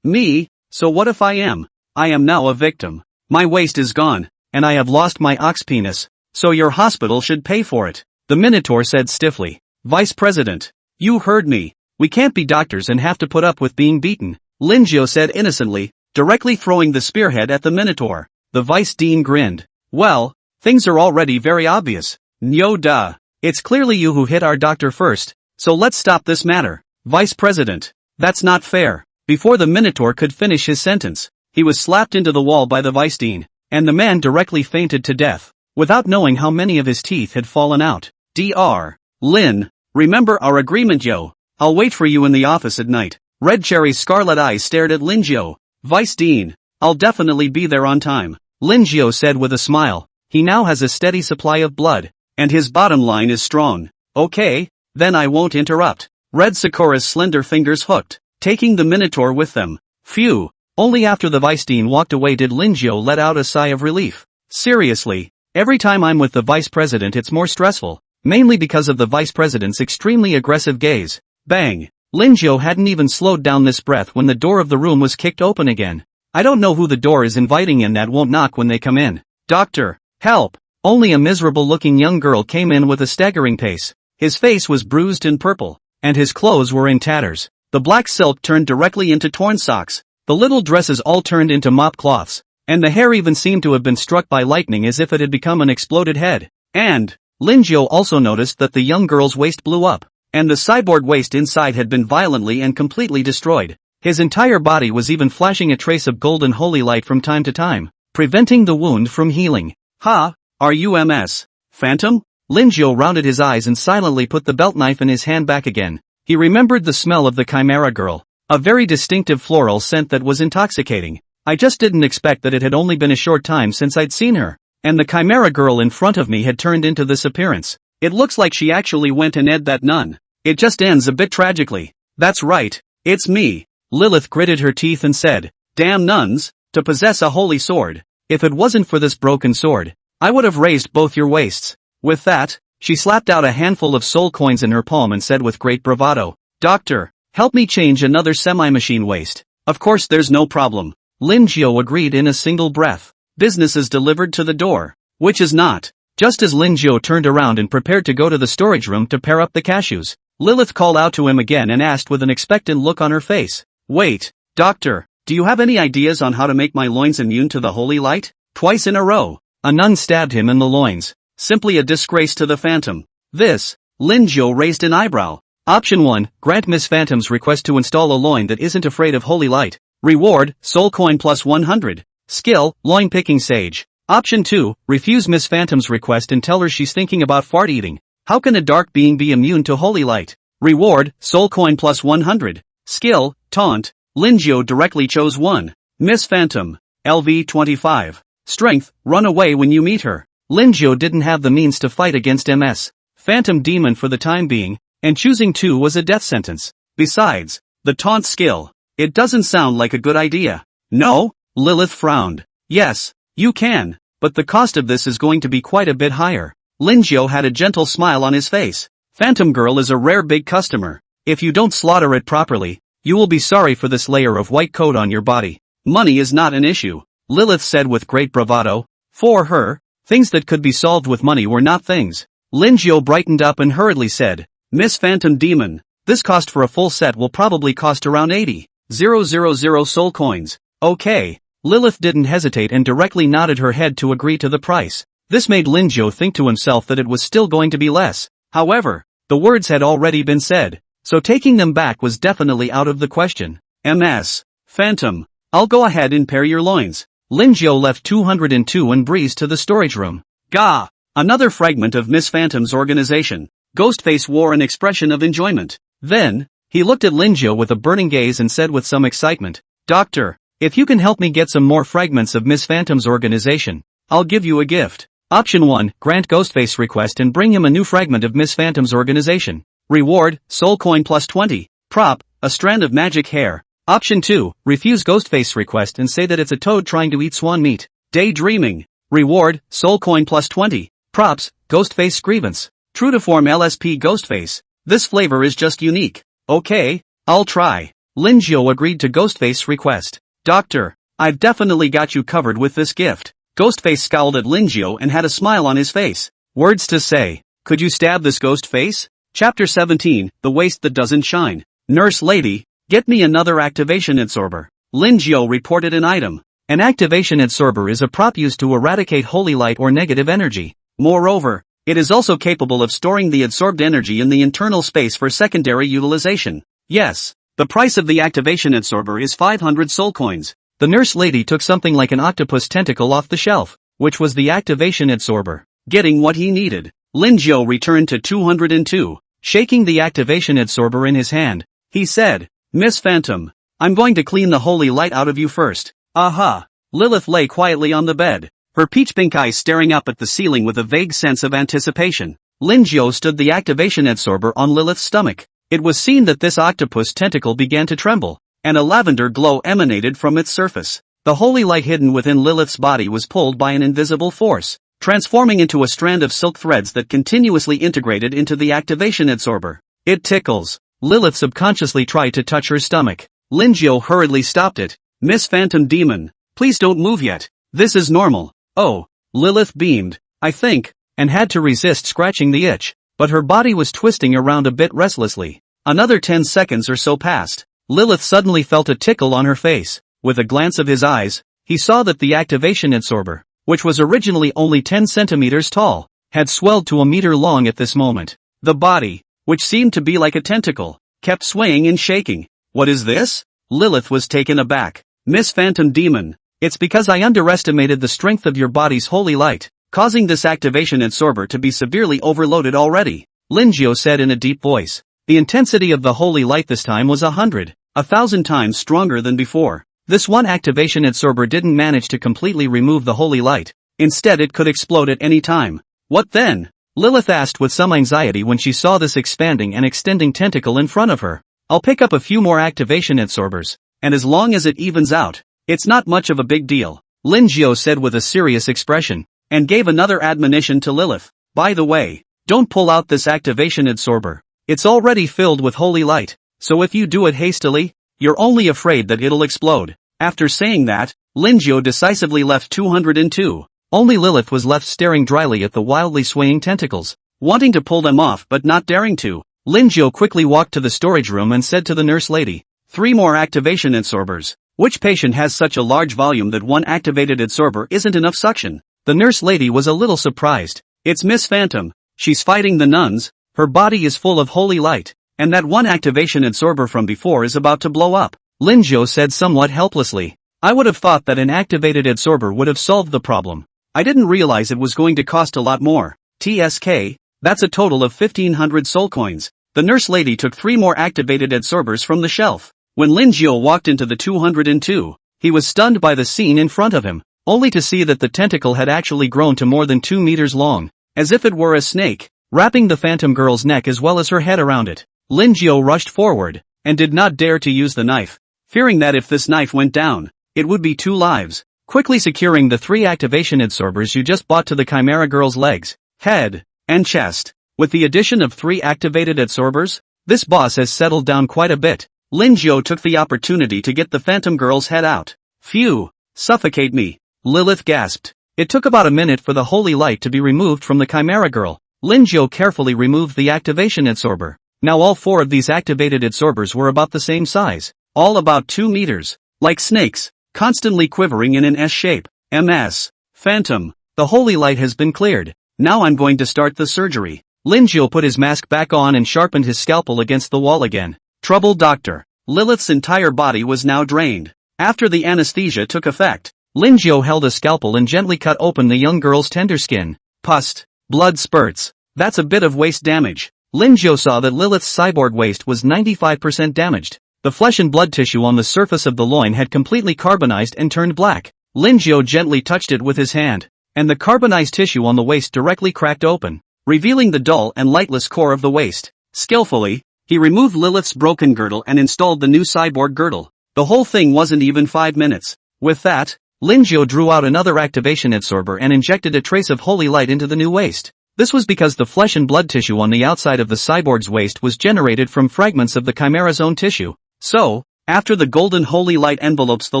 Me? So what if I am? I am now a victim. My waist is gone, and I have lost my ox penis, so your hospital should pay for it. The minotaur said stiffly. Vice President, you heard me. We can't be doctors and have to put up with being beaten. Lin Zhou said innocently, directly throwing the spearhead at the minotaur. The vice dean grinned. Well, things are already very obvious. No duh. It's clearly you who hit our doctor first, so let's stop this matter. Vice President, that's not fair. Before the minotaur could finish his sentence, he was slapped into the wall by the vice dean, and the man directly fainted to death, without knowing how many of his teeth had fallen out. Dr. Lin, remember our agreement, yo. I'll wait for you in the office at night. Red Cherry's scarlet eyes stared at Lin Zhou. Vice Dean, I'll definitely be there on time. Lin Zhou said with a smile. He now has a steady supply of blood, and his bottom line is strong. Okay, then I won't interrupt. Red Sakura's slender fingers hooked, taking the minotaur with them. Phew. Only after the vice dean walked away did Lin Zhou let out a sigh of relief. Seriously, every time I'm with the vice president it's more stressful, mainly because of the vice president's extremely aggressive gaze. Bang! Lin Zhou hadn't even slowed down this breath when the door of the room was kicked open again. I don't know who the door is inviting in that won't knock when they come in. Doctor, help! Only a miserable-looking young girl came in with a staggering pace. His face was bruised and purple, and his clothes were in tatters. The black silk turned directly into torn socks. The little dresses all turned into mop cloths, and the hair even seemed to have been struck by lightning as if it had become an exploded head. And Lin Jiu also noticed that the young girl's waist blew up, and the cyborg waist inside had been violently and completely destroyed. His entire body was even flashing a trace of golden holy light from time to time, preventing the wound from healing. Ha! Are you MS Phantom? Lin Jiu rounded his eyes and silently put the belt knife in his hand back again. He remembered the smell of the Chimera girl, a very distinctive floral scent that was intoxicating. I just didn't expect that it had only been a short time since I'd seen her, and the Chimera girl in front of me had turned into this appearance. It looks like she actually went and ed that nun. It just ends a bit tragically. That's right, it's me. Lilith gritted her teeth and said, damn nuns, to possess a holy sword. If it wasn't for this broken sword, I would have raised both your waists. With that, she slapped out a handful of soul coins in her palm and said with great bravado, Doctor, help me change another semi-machine waist. Of course there's no problem. Lin Jiu agreed in a single breath. Business is delivered to the door. Which is not. Just as Lin Jiu turned around and prepared to go to the storage room to pair up the cashews, Lilith called out to him again and asked with an expectant look on her face, Wait, Doctor, do you have any ideas on how to make my loins immune to the holy light? Twice in a row, a nun stabbed him in the loins. Simply a disgrace to the Phantom. This, Lin Jiu raised an eyebrow. Option 1, grant Miss Phantom's request to install a loin that isn't afraid of holy light. Reward, soul coin plus 100. Skill, loin picking sage. Option 2, refuse Miss Phantom's request and tell her she's thinking about fart eating. How can a dark being be immune to holy light? Reward, soul coin plus 100. Skill, taunt. Lin Jiu directly chose 1. Miss Phantom, LV 25. Strength, run away when you meet her. Lin Jiu didn't have the means to fight against MS Phantom Demon for the time being, and choosing 2 was a death sentence. Besides, the taunt skill. It doesn't sound like a good idea. No? Lilith frowned. Yes, you can, but the cost of this is going to be quite a bit higher. Lin Jiu had a gentle smile on his face. Phantom Girl is a rare big customer. If you don't slaughter it properly, you will be sorry for this layer of white coat on your body. Money is not an issue, Lilith said with great bravado. For her, things that could be solved with money were not things. Lin Jiu brightened up and hurriedly said, Miss Phantom Demon, this cost for a full set will probably cost around 80,000 soul coins. Okay. Lilith didn't hesitate and directly nodded her head to agree to the price. This made Lin Jiu think to himself that it was still going to be less. However, the words had already been said, so taking them back was definitely out of the question. MS Phantom, I'll go ahead and pair your loins. Lin Jiu left 202 and breezed to the storage room. Gah! Another fragment of Miss Phantom's organization. Ghostface wore an expression of enjoyment. Then, he looked at Lin Jiu with a burning gaze and said with some excitement, Doctor, if you can help me get some more fragments of Miss Phantom's organization, I'll give you a gift. Option 1, grant Ghostface request and bring him a new fragment of Miss Phantom's organization. Reward, soul coin plus 20. Prop, a strand of magic hair. Option 2, refuse Ghostface request and say that it's a toad trying to eat swan meat. Daydreaming. Reward, soul coin plus 20. Props, Ghostface grievance. True to form LSP Ghostface. This flavor is just unique. Okay, I'll try. Lin Jiu agreed to Ghostface request. Doctor, I've definitely got you covered with this gift. Ghostface scowled at Lin Jiu and had a smile on his face. Words to say, could you stab this ghost face? Chapter 17, The Waist That Doesn't Shine. Nurse lady, get me another activation adsorber. Lin Jiu reported an item. An activation adsorber is a prop used to eradicate holy light or negative energy. Moreover, it is also capable of storing the adsorbed energy in the internal space for secondary utilization. Yes, the price of the activation adsorber is 500 soul coins. The nurse lady took something like an octopus tentacle off the shelf, which was the activation adsorber. Getting what he needed, Lin Jiu returned to 202, shaking the activation adsorber in his hand. He said, Miss Phantom, I'm going to clean the holy light out of you first. Aha! Lilith lay quietly on the bed, her peach-pink eyes staring up at the ceiling with a vague sense of anticipation. Lin Jiu stood the activation adsorber on Lilith's stomach. It was seen that this octopus tentacle began to tremble, and a lavender glow emanated from its surface. The holy light hidden within Lilith's body was pulled by an invisible force, transforming into a strand of silk threads that continuously integrated into the activation adsorber. It tickles. Lilith subconsciously tried to touch her stomach. Lin Jiu hurriedly stopped it. Miss Phantom Demon, please don't move yet. This is normal. Oh, Lilith beamed, I think, and had to resist scratching the itch, but her body was twisting around a bit restlessly. Another 10 seconds or so passed. Lilith suddenly felt a tickle on her face. With a glance of his eyes, he saw that the activation absorber, which was originally only 10 centimeters tall, had swelled to a meter long at this moment. The body, which seemed to be like a tentacle, kept swaying and shaking. What is this? Lilith was taken aback. Miss Phantom Demon, it's because I underestimated the strength of your body's holy light, causing this activation absorber to be severely overloaded already, Linjiao said in a deep voice. The intensity of the holy light this time was 1,000 times stronger than before. This one activation absorber didn't manage to completely remove the holy light. Instead it could explode at any time. What then? Lilith asked with some anxiety when she saw this expanding and extending tentacle in front of her. I'll pick up a few more activation absorbers, and as long as it evens out, it's not much of a big deal, Linjiao said with a serious expression, and gave another admonition to Lilith. By the way, don't pull out this activation absorber. It's already filled with holy light, so if you do it hastily, you're only afraid that it'll explode. After saying that, Linjiao decisively left 202. Only Lilith was left staring dryly at the wildly swaying tentacles, wanting to pull them off but not daring to. Linjiao quickly walked to the storage room and said to the nurse lady, 3 more activation absorbers. Which patient has such a large volume that one activated absorber isn't enough suction? The nurse lady was a little surprised. It's Miss Phantom. She's fighting the nuns. Her body is full of holy light, and that one activation absorber from before is about to blow up, Linjiao said somewhat helplessly. I would have thought that an activated absorber would have solved the problem. I didn't realize it was going to cost a lot more. TSK, that's a total of 1,500 soul coins. The nurse lady took 3 more activated absorbers from the shelf. When Linjiao walked into the 202, he was stunned by the scene in front of him, only to see that the tentacle had actually grown to more than 2 meters long, as if it were a snake, wrapping the phantom girl's neck as well as her head around it. Linjiao rushed forward, and did not dare to use the knife, fearing that if this knife went down, it would be 2 lives. Quickly securing the 3 activation absorbers you just bought to the Chimera girl's legs, head, and chest. With the addition of 3 activated absorbers, this boss has settled down quite a bit. Linjiao took the opportunity to get the phantom girl's head out. Phew, suffocate me, Lilith gasped. It took about a minute for the holy light to be removed from the Chimera girl. Linjiao carefully removed the activation absorber. Now all 4 of these activated absorbers were about the same size, all about 2 meters, like snakes, constantly quivering in an S shape. MS. Phantom, the holy light has been cleared. Now I'm going to start the surgery. Linjiao put his mask back on and sharpened his scalpel against the wall again. Trouble doctor. Lilith's entire body was now drained. After the anesthesia took effect, Linjiao held a scalpel and gently cut open the young girl's tender skin. Pus. Blood spurts. That's a bit of waist damage. Linjiao saw that Lilith's cyborg waist was 95% damaged. The flesh and blood tissue on the surface of the loin had completely carbonized and turned black. Linjiao gently touched it with his hand, and the carbonized tissue on the waist directly cracked open, revealing the dull and lightless core of the waist. Skillfully, he removed Lilith's broken girdle and installed the new cyborg girdle. The whole thing wasn't even 5 minutes. With that, Linjiao drew out another activation absorber and injected a trace of holy light into the new waist. This was because the flesh and blood tissue on the outside of the cyborg's waist was generated from fragments of the chimera's own tissue. So, after the golden holy light envelopes the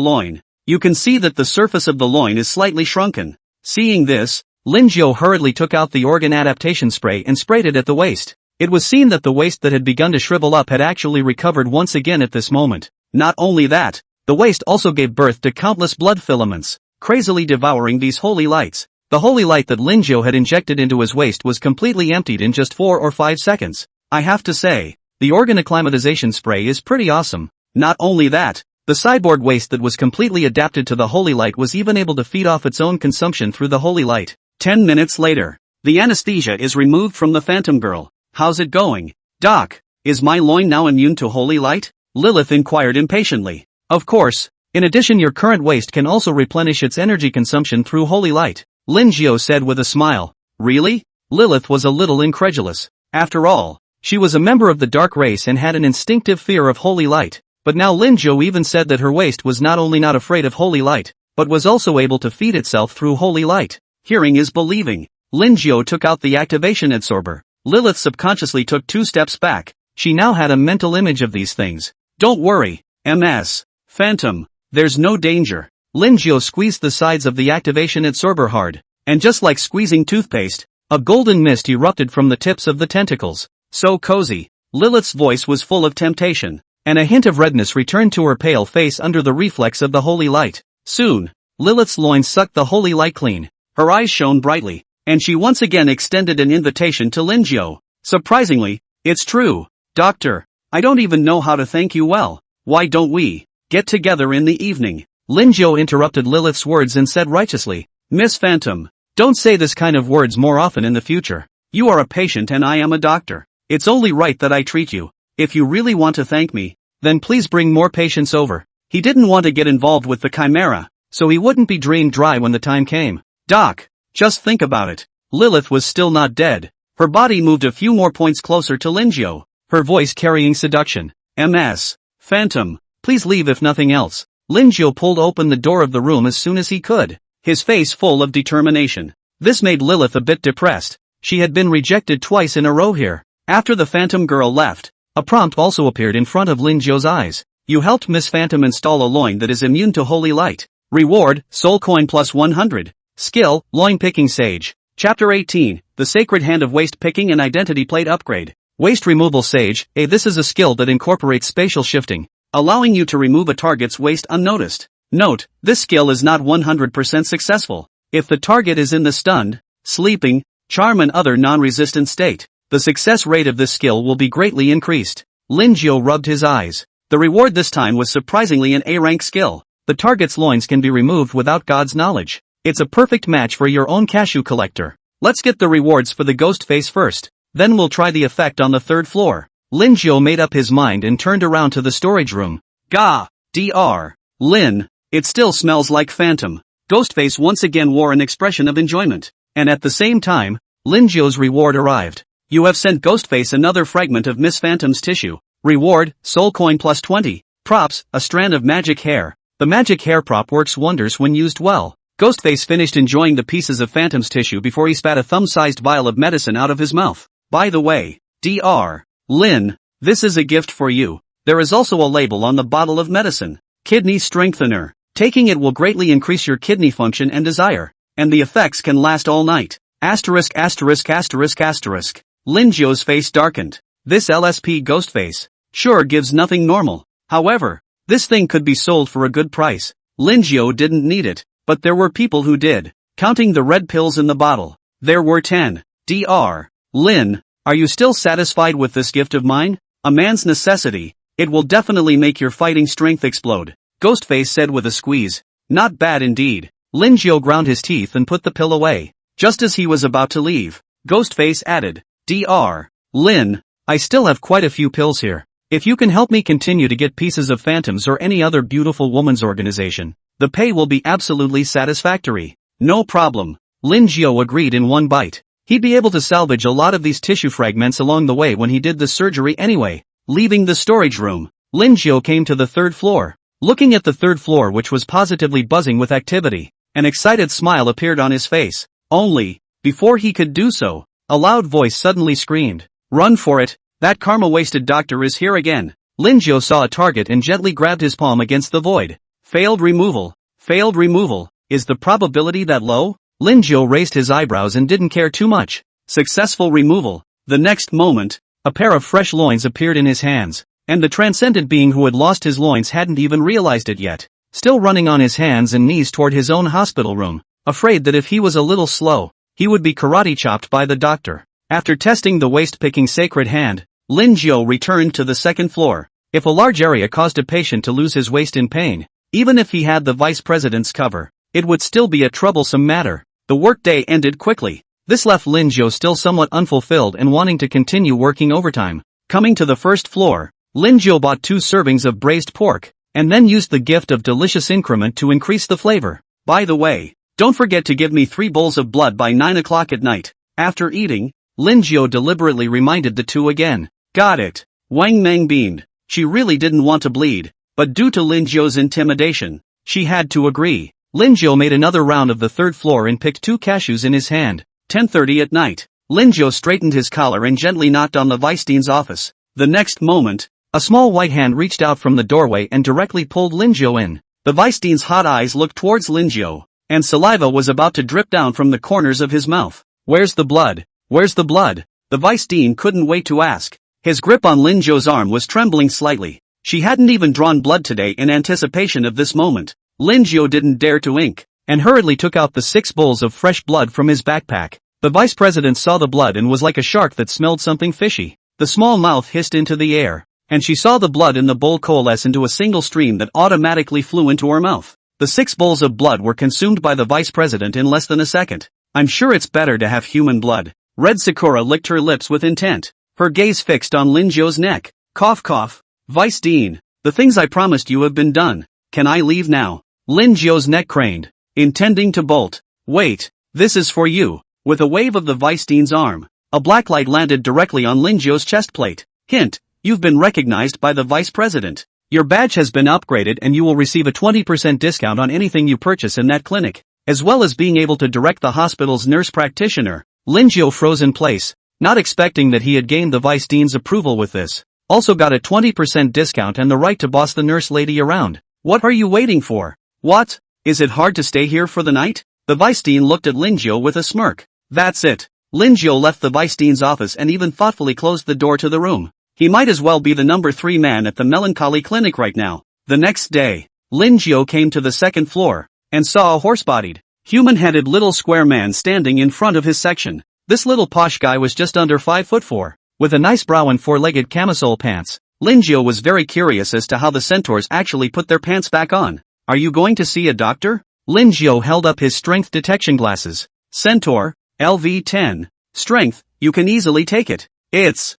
loin, you can see that the surface of the loin is slightly shrunken. Seeing this, Linjiao hurriedly took out the organ adaptation spray and sprayed it at the waist. It was seen that the waist that had begun to shrivel up had actually recovered once again at this moment. Not only that, the waist also gave birth to countless blood filaments, crazily devouring these holy lights. The holy light that Linjiao had injected into his waist was completely emptied in just 4 or 5 seconds. I have to say, the organ acclimatization spray is pretty awesome. Not only that, the cyborg waist that was completely adapted to the holy light was even able to feed off its own consumption through the holy light. 10 minutes later, the anesthesia is removed from the phantom girl. How's it going? Doc, is my loin now immune to holy light? Lilith inquired impatiently. Of course, in addition your current waist can also replenish its energy consumption through holy light, Linjiao said with a smile. Really? Lilith was a little incredulous. After all, she was a member of the dark race and had an instinctive fear of holy light. But now Linjiao even said that her waist was not only not afraid of holy light, but was also able to feed itself through holy light. Hearing is believing. Linjiao took out the activation absorber. Lilith subconsciously took 2 steps back. She now had a mental image of these things. Don't worry, MS. Phantom, There's no danger. Lin Jiao squeezed the sides of the activation absorber hard, and just like squeezing toothpaste, a golden mist erupted from the tips of the tentacles. So cozy. Lilith's voice was full of temptation, and a hint of redness returned to her pale face under the reflex of the holy light. Soon, Lilith's loins sucked the holy light clean. Her eyes shone brightly, and she once again extended an invitation to Lin Jiao. Surprisingly, it's true. Doctor, I don't even know how to thank you well. Why don't we get together in the evening? Lin Jiao interrupted Lilith's words and said righteously, Miss Phantom, don't say this kind of words more often in the future. You are a patient and I am a doctor. It's only right that I treat you. If you really want to thank me, then please bring more patients over. He didn't want to get involved with the chimera, so he wouldn't be drained dry when the time came. Doc, just think about it. Lilith was still not dead. Her body moved a few more points closer to Lin Jiao, her voice carrying seduction. Ms. Phantom, please leave if nothing else. Lin Jiao pulled open the door of the room as soon as he could, his face full of determination. This made Lilith a bit depressed. She had been rejected twice in a row here. After the Phantom girl left, a prompt also appeared in front of Lin Jiao's eyes. You helped Miss Phantom install a loin that is immune to holy light. Reward, soul coin plus 100. Skill, loin picking sage. Chapter 18, The Sacred Hand of Waist Picking and Identity Plate Upgrade. Waist Removal Sage. This is a skill that incorporates spatial shifting, allowing you to remove a target's waist unnoticed. Note, this skill is not 100% successful. If the target is in the stunned, sleeping, charm and other non-resistant state, the success rate of this skill will be greatly increased. Lin Jiao rubbed his eyes. The reward this time was surprisingly an A-rank skill. The target's loins can be removed without God's knowledge. It's a perfect match for your own cashew collector. Let's get the rewards for the ghost face first. Then we'll try the effect on the third floor. Lin Jiao made up his mind and turned around to the storage room. Gah! Dr. Lin, it still smells like Phantom. Ghostface once again wore an expression of enjoyment. And at the same time, Lin Jiao's reward arrived. You have sent Ghostface another fragment of Miss Phantom's tissue. Reward, soul coin plus 20. Props, a strand of magic hair. The magic hair prop works wonders when used well. Ghostface finished enjoying the pieces of Phantom's tissue before he spat a thumb-sized vial of medicine out of his mouth. By the way, Dr. Lin, this is a gift for you. There is also a label on the bottle of medicine. Kidney Strengthener. Taking it will greatly increase your kidney function and desire, and the effects can last all night. Asterisk asterisk asterisk asterisk. Lin Jiao's face darkened. This LSP Ghostface sure gives nothing normal. However, this thing could be sold for a good price. Lin Jiao didn't need it, but there were people who did. Counting the red pills in the bottle, there were 10. Dr. Lin, are you still satisfied with this gift of mine? A man's necessity. It will definitely make your fighting strength explode. Ghostface said with a squeeze. Not bad indeed. Lin Jiao ground his teeth and put the pill away. Just as he was about to leave, Ghostface added, Dr. Lin, I still have quite a few pills here. If you can help me continue to get pieces of Phantoms or any other beautiful woman's organization, the pay will be absolutely satisfactory. No problem. Lin Jiao agreed in one bite. He'd be able to salvage a lot of these tissue fragments along the way when he did the surgery anyway. Leaving the storage room, Lin Jiao came to the third floor. Looking at the third floor, which was positively buzzing with activity, an excited smile appeared on his face. Only, before he could do so, a loud voice suddenly screamed, Run for it! That karma-wasted doctor is here again. Lin Jiao saw a target and gently grabbed his palm against the void. Failed removal. Failed removal. Is the probability that low? Lin Jiao raised his eyebrows and didn't care too much. Successful removal. The next moment, a pair of fresh loins appeared in his hands, and the transcendent being who had lost his loins hadn't even realized it yet. Still running on his hands and knees toward his own hospital room, afraid that if he was a little slow, he would be karate chopped by the doctor. After testing the waist-picking sacred hand, Lin Jiao returned to the second floor. If a large area caused a patient to lose his waist in pain, even if he had the vice president's cover, it would still be a troublesome matter. The workday ended quickly. This left Lin Jiao still somewhat unfulfilled and wanting to continue working overtime. Coming to the first floor, Lin Jiao bought 2 servings of braised pork, and then used the gift of delicious increment to increase the flavor. By the way, don't forget to give me 3 bowls of blood by 9 o'clock at night. After eating, Lin Jiao deliberately reminded the 2 again. Got it. Wang Meng beamed. She really didn't want to bleed, but due to Lin Jiao's intimidation, she had to agree. Lin Jiao made another round of the third floor and picked 2 cashews in his hand. 10:30 at night. Lin Jiao straightened his collar and gently knocked on the vice dean's office. The next moment, a small white hand reached out from the doorway and directly pulled Lin Jiao in. The Vice Dean's hot eyes looked towards Lin Jiu, and saliva was about to drip down from the corners of his mouth. Where's the blood? Where's the blood? The Vice Dean couldn't wait to ask. His grip on Lin Jiu's arm was trembling slightly. She hadn't even drawn blood today in anticipation of this moment. Lin Jiu didn't dare to wink, and hurriedly took out the 6 bowls of fresh blood from his backpack. The vice president saw the blood and was like a shark that smelled something fishy. The small mouth hissed into the air, and she saw the blood in the bowl coalesce into a single stream that automatically flew into her mouth. The 6 bowls of blood were consumed by the vice president in less than a second. I'm sure it's better to have human blood. Red Sakura licked her lips with intent, her gaze fixed on Lin Jiu's neck. Cough cough. Vice Dean, the things I promised you have been done. Can I leave now? Lin Jiu's neck craned, intending to bolt. Wait, this is for you. With a wave of the Vice Dean's arm, a black light landed directly on Lin Jiu's chest plate. Hint, you've been recognized by the vice president. Your badge has been upgraded and you will receive a 20% discount on anything you purchase in that clinic, as well as being able to direct the hospital's nurse practitioner. Lin Jiu froze in place, not expecting that he had gained the Vice Dean's approval with this. Also got a 20% discount and the right to boss the nurse lady around. What are you waiting for? What? Is it hard to stay here for the night? The Vice Dean looked at Lin Jiu with a smirk. That's it. Lin Jiu left the Vice Dean's office and even thoughtfully closed the door to the room. He might as well be the number 3 man at the melancholy clinic right now. The next day, Lin Jiu came to the 2nd floor, and saw a horse-bodied, human-headed little square man standing in front of his section. This little posh guy was just under 5'4", with a nice brow and 4-legged camisole pants. Lin Jiu was very curious as to how the centaurs actually put their pants back on. Are you going to see a doctor? Lin Jiu held up his strength detection glasses. Centaur, LV10. Strength, you can easily take it. Yes,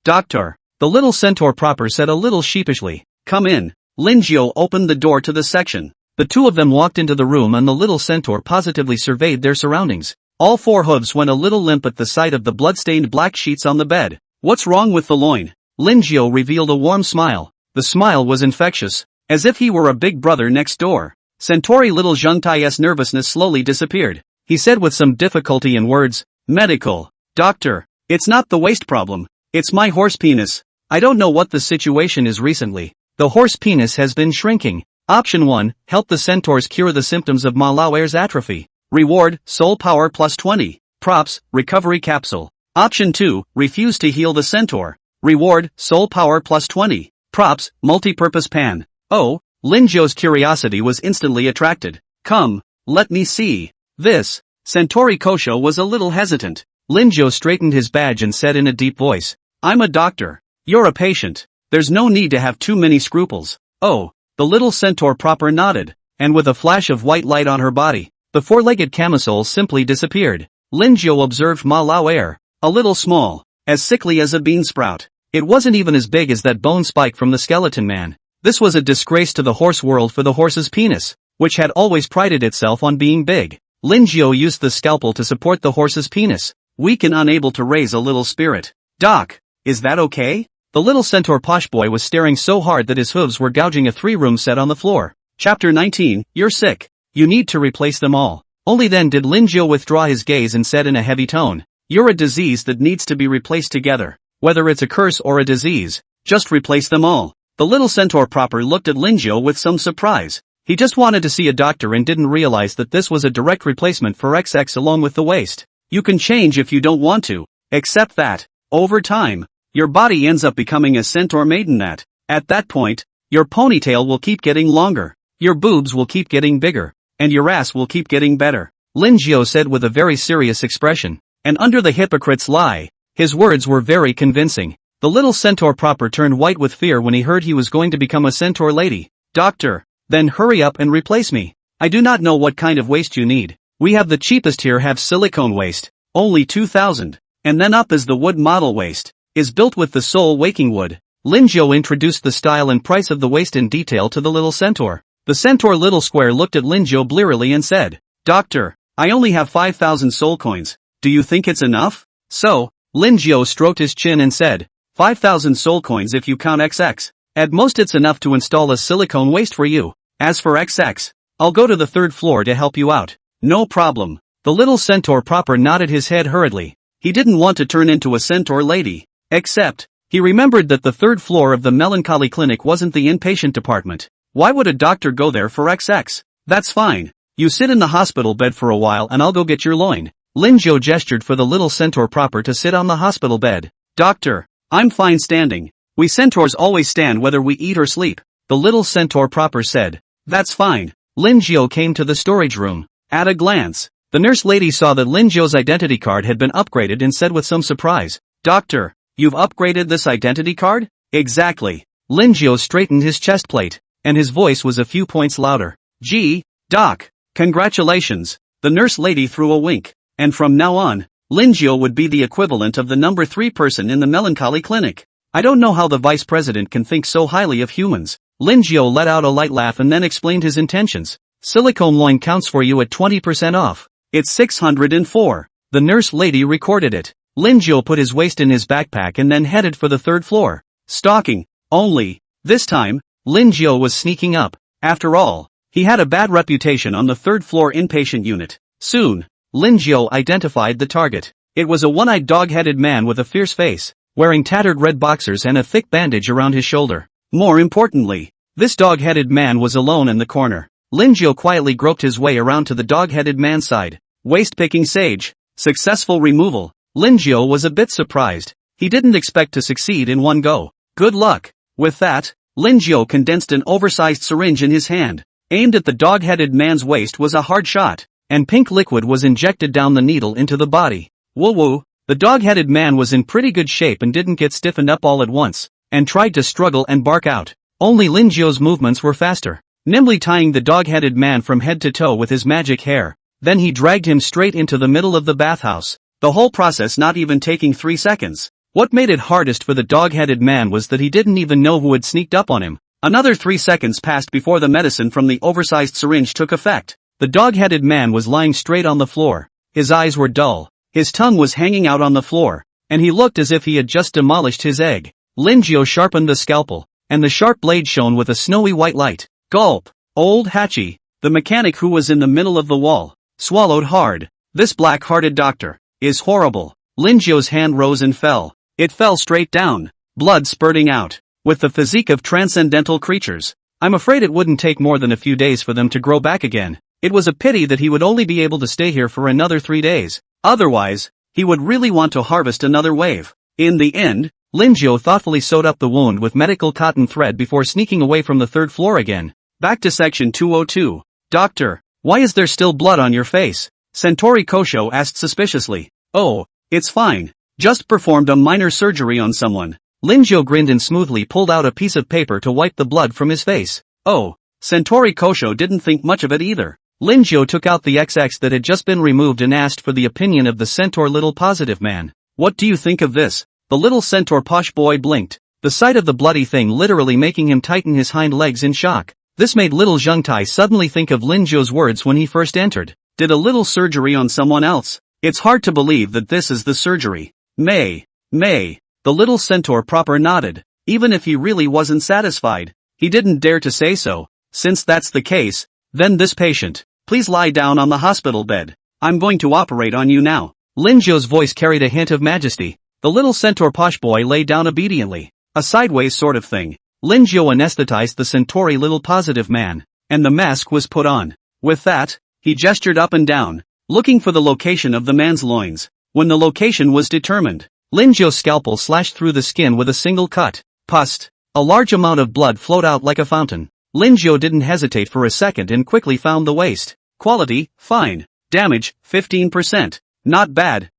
doctor. The little centaur proper said a little sheepishly. Come in. Lin Jiu opened the door to the section. The two of them walked into the room and the little centaur positively surveyed their surroundings. All 4 hooves went a little limp at the sight of the blood-stained black sheets on the bed. What's wrong with the loin? Lin Jiu revealed a warm smile. The smile was infectious, as if he were a big brother next door. Centauri little Zheng Tai's nervousness slowly disappeared. He said with some difficulty in words, medical. Doctor, it's not the waist problem, it's my horse penis. I don't know what the situation is recently. The horse penis has been shrinking. Option 1, help the centaurs cure the symptoms of manhware's atrophy. Reward, soul power plus 20. Props, recovery capsule. Option 2, refuse to heal the centaur. Reward, soul power plus 20. Props, multi-purpose pan. Oh, Lin Jiu's curiosity was instantly attracted. Come, let me see. This. Centauri Kosho was a little hesitant. Lin Jiu straightened his badge and said in a deep voice, I'm a doctor. You're a patient. There's no need to have too many scruples. Oh, the little centaur proper nodded, and with a flash of white light on her body, the 4-legged camisole simply disappeared. Lin Jiu observed manhware, a little small, as sickly as a bean sprout. It wasn't even as big as that bone spike from the skeleton man. This was a disgrace to the horse world for the horse's penis, which had always prided itself on being big. Lin Jiu used the scalpel to support the horse's penis, weak and unable to raise a little spirit. Doc, is that okay? The little centaur posh boy was staring so hard that his hooves were gouging a 3-room set on the floor. Chapter 19, You're sick. You need to replace them all. Only then did Lin Jiu withdraw his gaze and said in a heavy tone, You're a disease that needs to be replaced together. Whether it's a curse or a disease, just replace them all. The little centaur proper looked at Lin Jiu with some surprise. He just wanted to see a doctor and didn't realize that this was a direct replacement for XX along with the waist. You can change if you don't want to, except that, over time, your body ends up becoming a centaur maidenette. At that point, your ponytail will keep getting longer, your boobs will keep getting bigger, and your ass will keep getting better. Lin Jiu said with a very serious expression, and under the hypocrite's lie, his words were very convincing. The little centaur proper turned white with fear when he heard he was going to become a centaur lady. Doctor, then hurry up and replace me. I do not know what kind of waist you need. We have the cheapest here have silicone waist, only 2,000. And then up is the wood model waist, is built with the soul waking wood. Lin Jiu introduced the style and price of the waist in detail to the little centaur. The centaur little square looked at Lin Jiu blearily and said, Doctor, I only have 5,000 soul coins. Do you think it's enough? So, Lin Jiu stroked his chin and said, 5,000 soul coins if you count XX. At most it's enough to install a silicone waist for you. As for XX, I'll go to the 3rd floor to help you out. No problem. The little centaur proper nodded his head hurriedly. He didn't want to turn into a centaur lady. Except, he remembered that the 3rd floor of the melancholy clinic wasn't the inpatient department. Why would a doctor go there for XX? That's fine. You sit in the hospital bed for a while and I'll go get your loin. Linjo gestured for the little centaur proper to sit on the hospital bed. Doctor, I'm fine standing. We centaurs always stand whether we eat or sleep. The little centaur proper said. That's fine. Linjo came to the storage room. At a glance, the nurse lady saw that Linjo's identity card had been upgraded and said with some surprise, Doctor, you've upgraded this identity card? Exactly. Linjo straightened his chest plate, and his voice was a few points louder. Gee, Doc, congratulations. The nurse lady threw a wink. And from now on, Linjo would be the equivalent of the number 3 person in the melancholy clinic. I don't know how the vice president can think so highly of humans. Linjo let out a light laugh and then explained his intentions. Silicone loin counts for you at 20% off. It's 604. The nurse lady recorded it. Linjo put his waist in his backpack and then headed for the 3rd floor. Stalking. Only, this time, Linjo was sneaking up. After all, he had a bad reputation on the 3rd floor inpatient unit. Soon, Linjo identified the target. It was a one-eyed dog-headed man with a fierce face, wearing tattered red boxers and a thick bandage around his shoulder. More importantly, this dog-headed man was alone in the corner. Linjo quietly groped his way around to the dog-headed man's side. Waist-picking sage. Successful removal. Linjo was a bit surprised. He didn't expect to succeed in one go. Good luck. With that, Linjo condensed an oversized syringe in his hand. Aimed at the dog-headed man's waist was a hard shot, and pink liquid was injected down the needle into the body. Woo-woo. The dog-headed man was in pretty good shape and didn't get stiffened up all at once, and tried to struggle and bark out. Only Linjo's movements were faster. Nimbly tying the dog-headed man from head to toe with his magic hair, then he dragged him straight into the middle of the bathhouse. The whole process not even taking 3 seconds. What made it hardest for the dog-headed man was that he didn't even know who had sneaked up on him. Another 3 seconds passed before the medicine from the oversized syringe took effect. The dog-headed man was lying straight on the floor. His eyes were dull. His tongue was hanging out on the floor, and he looked as if he had just demolished his egg. Linjo sharpened the scalpel, and the sharp blade shone with a snowy white light. Gulp. Old Hachi, the mechanic who was in the middle of the wall, swallowed hard. This black-hearted doctor is horrible. Linjo's hand rose and fell. It fell straight down, blood spurting out. With the physique of transcendental creatures, I'm afraid it wouldn't take more than a few days for them to grow back again. It was a pity that he would only be able to stay here for another 3 days. Otherwise, he would really want to harvest another wave. In the end, Linjo thoughtfully sewed up the wound with medical cotton thread before sneaking away from the 3rd floor again. Back to section 202. Doctor, why is there still blood on your face? Centauri Kosho asked suspiciously. Oh, it's fine. Just performed a minor surgery on someone. Linjo grinned and smoothly pulled out a piece of paper to wipe the blood from his face. Oh, Centauri Kosho didn't think much of it either. Linjo took out the XX that had just been removed and asked for the opinion of the centaur little positive man. What do you think of this? The little centaur posh boy blinked, the sight of the bloody thing literally making him tighten his hind legs in shock. This made little Zhengtai suddenly think of Linjo's words when he first entered. Did a little surgery on someone else? It's hard to believe that this is the surgery. May. The little centaur proper nodded. Even if he really wasn't satisfied, he didn't dare to say so. Since that's the case, then this patient, please lie down on the hospital bed. I'm going to operate on you now. Linjo's voice carried a hint of majesty. The little centaur posh boy lay down obediently. A sideways sort of thing. Linjo anesthetized the centauri little positive man, and the mask was put on. With that, he gestured up and down, looking for the location of the man's loins. When the location was determined, Linjo's scalpel slashed through the skin with a single cut. Pust. A large amount of blood flowed out like a fountain. Linjo didn't hesitate for a second and quickly found the waist. Quality, fine. Damage, 15%. Not bad.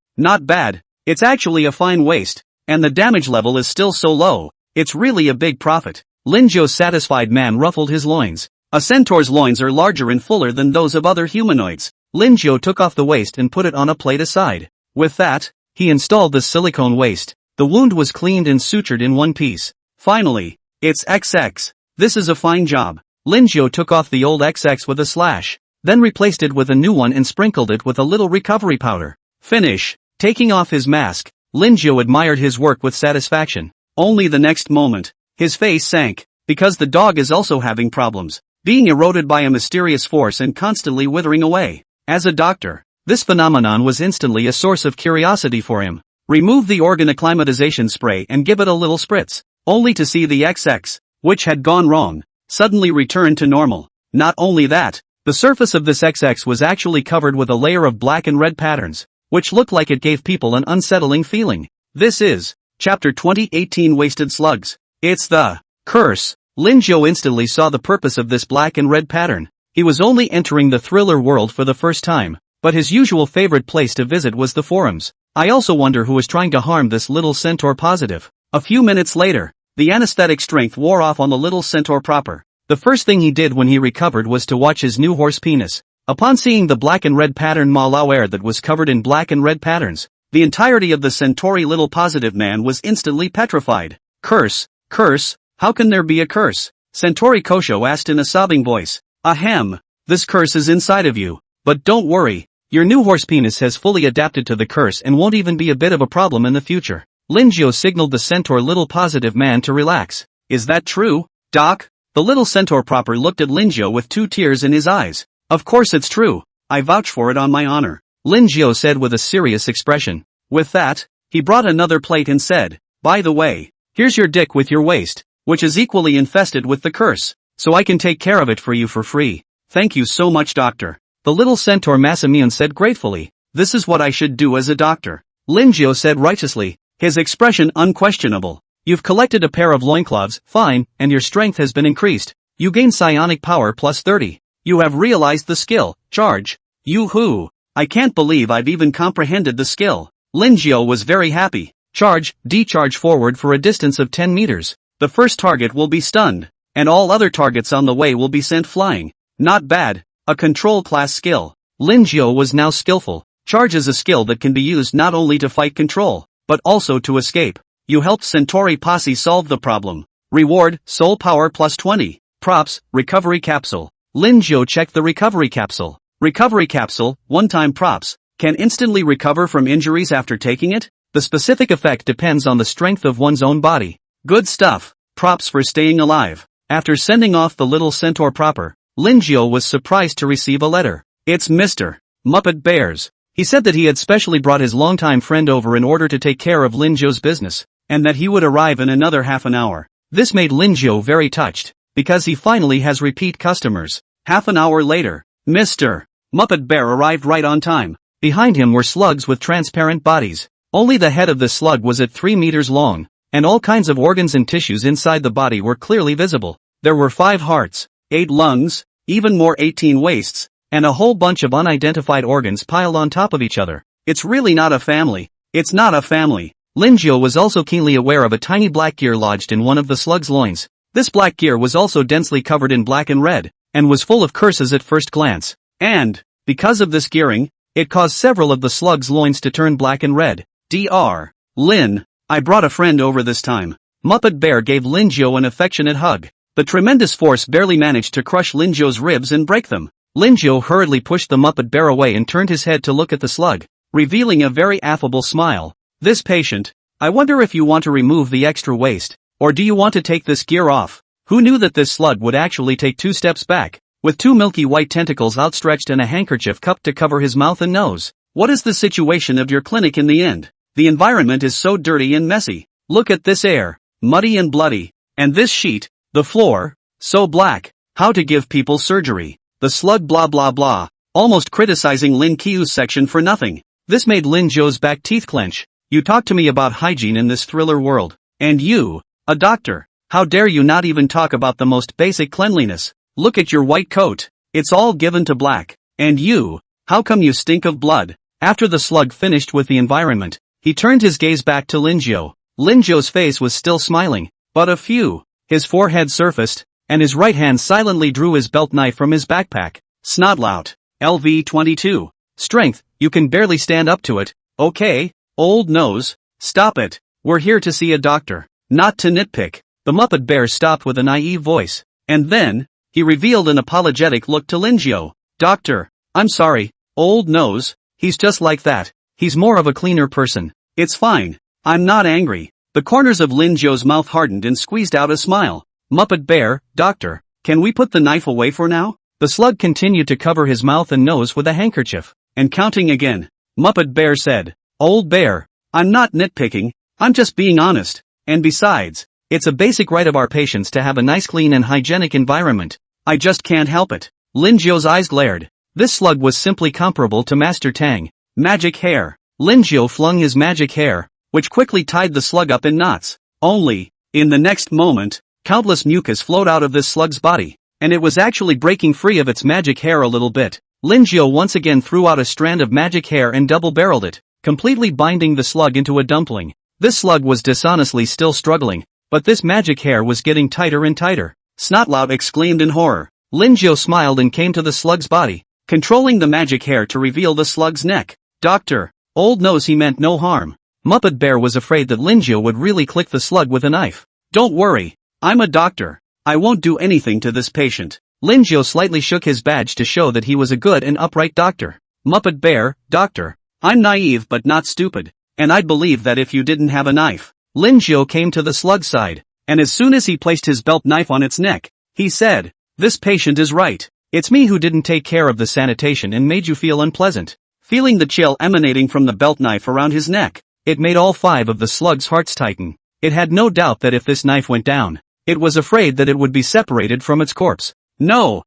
It's actually a fine waist, and the damage level is still so low. It's really a big profit. Linjo's satisfied man ruffled his loins. A centaur's loins are larger and fuller than those of other humanoids. Linjo took off the waist and put it on a plate aside. With that, he installed the silicone waist. The wound was cleaned and sutured in one piece. Finally, it's XX. This is a fine job. Linjo took off the old XX with a slash, then replaced it with a new one and sprinkled it with a little recovery powder. Finish. Taking off his mask, Linjo admired his work with satisfaction. Only the next moment, his face sank, because the dog is also having problems, being eroded by a mysterious force and constantly withering away. As a doctor, this phenomenon was instantly a source of curiosity for him. Remove the organ acclimatization spray and give it a little spritz, only to see the XX, which had gone wrong. suddenly returned to normal. Not only that, the surface of this XX was actually covered with a layer of black and red patterns, which looked like it gave people an unsettling feeling. This is Chapter 2018 Wasted Slugs. It's the curse. Lin Jiu instantly saw the purpose of this black and red pattern. He was only entering the thriller world for the first time, but his usual favorite place to visit was the forums. I also wonder who was trying to harm this little centaur positive. A few minutes later, the anesthetic strength wore off on the little centaur proper. The first thing he did when he recovered was to watch his new horse penis. Upon seeing the black and red pattern manhware that was covered in black and red patterns, the entirety of the centauri little positive man was instantly petrified. Curse, curse, how can there be a curse? Centauri Kosho asked in a sobbing voice. Ahem, this curse is inside of you. But don't worry, your new horse penis has fully adapted to the curse and won't even be a bit of a problem in the future. Lin Jiu signaled the centaur little positive man to relax. Is that true, Doc? The little centaur proper looked at Lin Jiu with 2 tears in his eyes. Of course it's true, I vouch for it on my honor, Lin Jiu said with a serious expression. With that, he brought another plate and said, by the way, here's your dick with your waist, which is equally infested with the curse, so I can take care of it for you for free. Thank you so much, doctor. The little centaur Masamune said gratefully. This is what I should do as a doctor, Lin Jiu said righteously, his expression unquestionable. You've collected a pair of loincloths, fine, and your strength has been increased. You gain psionic power plus 30. You have realized the skill, charge. Yoo-hoo! I can't believe I've even comprehended the skill. Lin Jiu was very happy. Charge, decharge forward for a distance of 10 meters. The first target will be stunned, and all other targets on the way will be sent flying. Not bad, a control class skill. Lin Jiu was now skillful. Charge is a skill that can be used not only to fight control, but also to escape. You helped Centauri Posse solve the problem. Reward, soul power plus 20. Props, recovery capsule. Lin Jiu checked the recovery capsule. Recovery capsule, one-time props, can instantly recover from injuries after taking it? The specific effect depends on the strength of one's own body. Good stuff. Props for staying alive. After sending off the little centaur proper, Lin Jiu was surprised to receive a letter. It's Mr. Muppet Bears. He said that he had specially brought his longtime friend over in order to take care of Lin Jiu's business, and that he would arrive in another half an hour. This made Lin Jiu very touched, because he finally has repeat customers. Half an hour later, Mr. Muppet Bear arrived right on time. Behind him were slugs with transparent bodies. Only the head of the slug was at 3 meters long, and all kinds of organs and tissues inside the body were clearly visible. There were 5 hearts, 8 lungs, even more 18 waists, and a whole bunch of unidentified organs piled on top of each other. It's really not a family. It's not a family. Lin Jiu was also keenly aware of a tiny black gear lodged in one of the slug's loins. This black gear was also densely covered in black and red, and was full of curses at first glance. And, because of this gearing, it caused several of the slug's loins to turn black and red. Dr. Lin, I brought a friend over this time. Muppet Bear gave Lin Jiu an affectionate hug. The tremendous force barely managed to crush Lin Jiu's ribs and break them. Lin Jiu hurriedly pushed the Muppet Bear away and turned his head to look at the slug, revealing a very affable smile. This patient, I wonder if you want to remove the extra waste, or do you want to take this gear off? Who knew that this slug would actually take 2 steps back, with 2 milky white tentacles outstretched and a handkerchief cupped to cover his mouth and nose? What is the situation of your clinic in the end? The environment is so dirty and messy. Look at this air, muddy and bloody. And this sheet, the floor, so black. How to give people surgery. The slug blah blah blah, almost criticizing Lin Qiu's section for nothing. This made Lin Jiu's back teeth clench. You talk to me about hygiene in this thriller world. And you, a doctor, how dare you not even talk about the most basic cleanliness? Look at your white coat. It's all given to black. And you, how come you stink of blood? After the slug finished with the environment, he turned his gaze back to Lin Jiu. Lin Jiu's face was still smiling, but a few. His forehead surfaced, and his right hand silently drew his belt knife from his backpack. Snotlout. LV-22. Strength, you can barely stand up to it. Okay, old nose, stop it. We're here to see a doctor, not to nitpick. The Muppet Bear stopped with a naive voice, and then, he revealed an apologetic look to Lin Jiu. Doctor, I'm sorry, old nose, he's just like that. He's more of a cleaner person. It's fine. I'm not angry. The corners of Lin Jiu's mouth hardened and squeezed out a smile. Muppet Bear, doctor, can we put the knife away for now? The slug continued to cover his mouth and nose with a handkerchief, and counting again. Muppet Bear said, Old Bear, I'm not nitpicking, I'm just being honest, and besides, It's a basic right of our patients to have a nice clean and hygienic environment. I just can't help it. Lin Jiu's eyes glared. This slug was simply comparable to Master Tang. Magic hair. Lin Jiu flung his magic hair, which quickly tied the slug up in knots. Only, in the next moment, countless mucus flowed out of this slug's body, and it was actually breaking free of its magic hair a little bit. Lin Jiu once again threw out a strand of magic hair and double-barreled it, completely binding the slug into a dumpling. This slug was dishonestly still struggling, but this magic hair was getting tighter and tighter. Snotlout exclaimed in horror. Lin Jiu smiled and came to the slug's body, controlling the magic hair to reveal the slug's neck. Doctor, old knows he meant no harm. Muppet Bear was afraid that Lin Jiu would really click the slug with a knife. Don't worry, I'm a doctor. I won't do anything to this patient. Lin Jiu slightly shook his badge to show that he was a good and upright doctor. Muppet Bear, doctor, I'm naive but not stupid, and I'd believe that if you didn't have a knife. Lin Jiu came to the slug's side, and as soon as he placed his belt knife on its neck, he said, "This patient is right. It's me who didn't take care of the sanitation and made you feel unpleasant." Feeling the chill emanating from the belt knife around his neck, it made all 5 of the slug's hearts tighten. It had no doubt that if this knife went down, it was afraid that it would be separated from its corpse. No,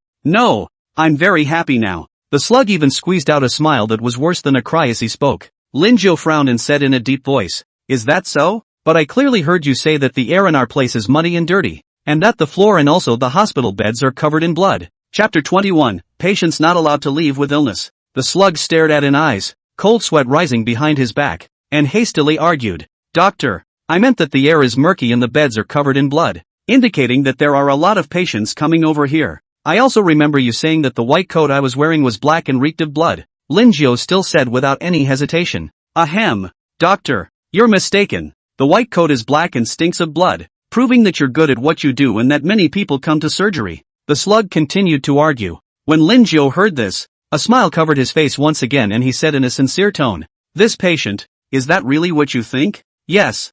I'm very happy now. The slug even squeezed out a smile that was worse than a cry as he spoke. Lin Jiu frowned and said in a deep voice, "Is that so? But I clearly heard you say that the air in our place is muddy and dirty, and that the floor and also the hospital beds are covered in blood." Chapter 21, Patients Not Allowed to Leave with Illness. The slug stared at in eyes, cold sweat rising behind his back, and hastily argued, "Doctor, I meant that the air is murky and the beds are covered in blood, indicating that there are a lot of patients coming over here. I also remember you saying that the white coat I was wearing was black and reeked of blood." Lin Jiu still said without any hesitation, "Ahem, doctor, you're mistaken. The white coat is black and stinks of blood, proving that you're good at what you do and that many people come to surgery." The slug continued to argue. When Lin Jiu heard this, a smile covered his face once again and he said in a sincere tone, "This patient, is that really what you think?" Yes,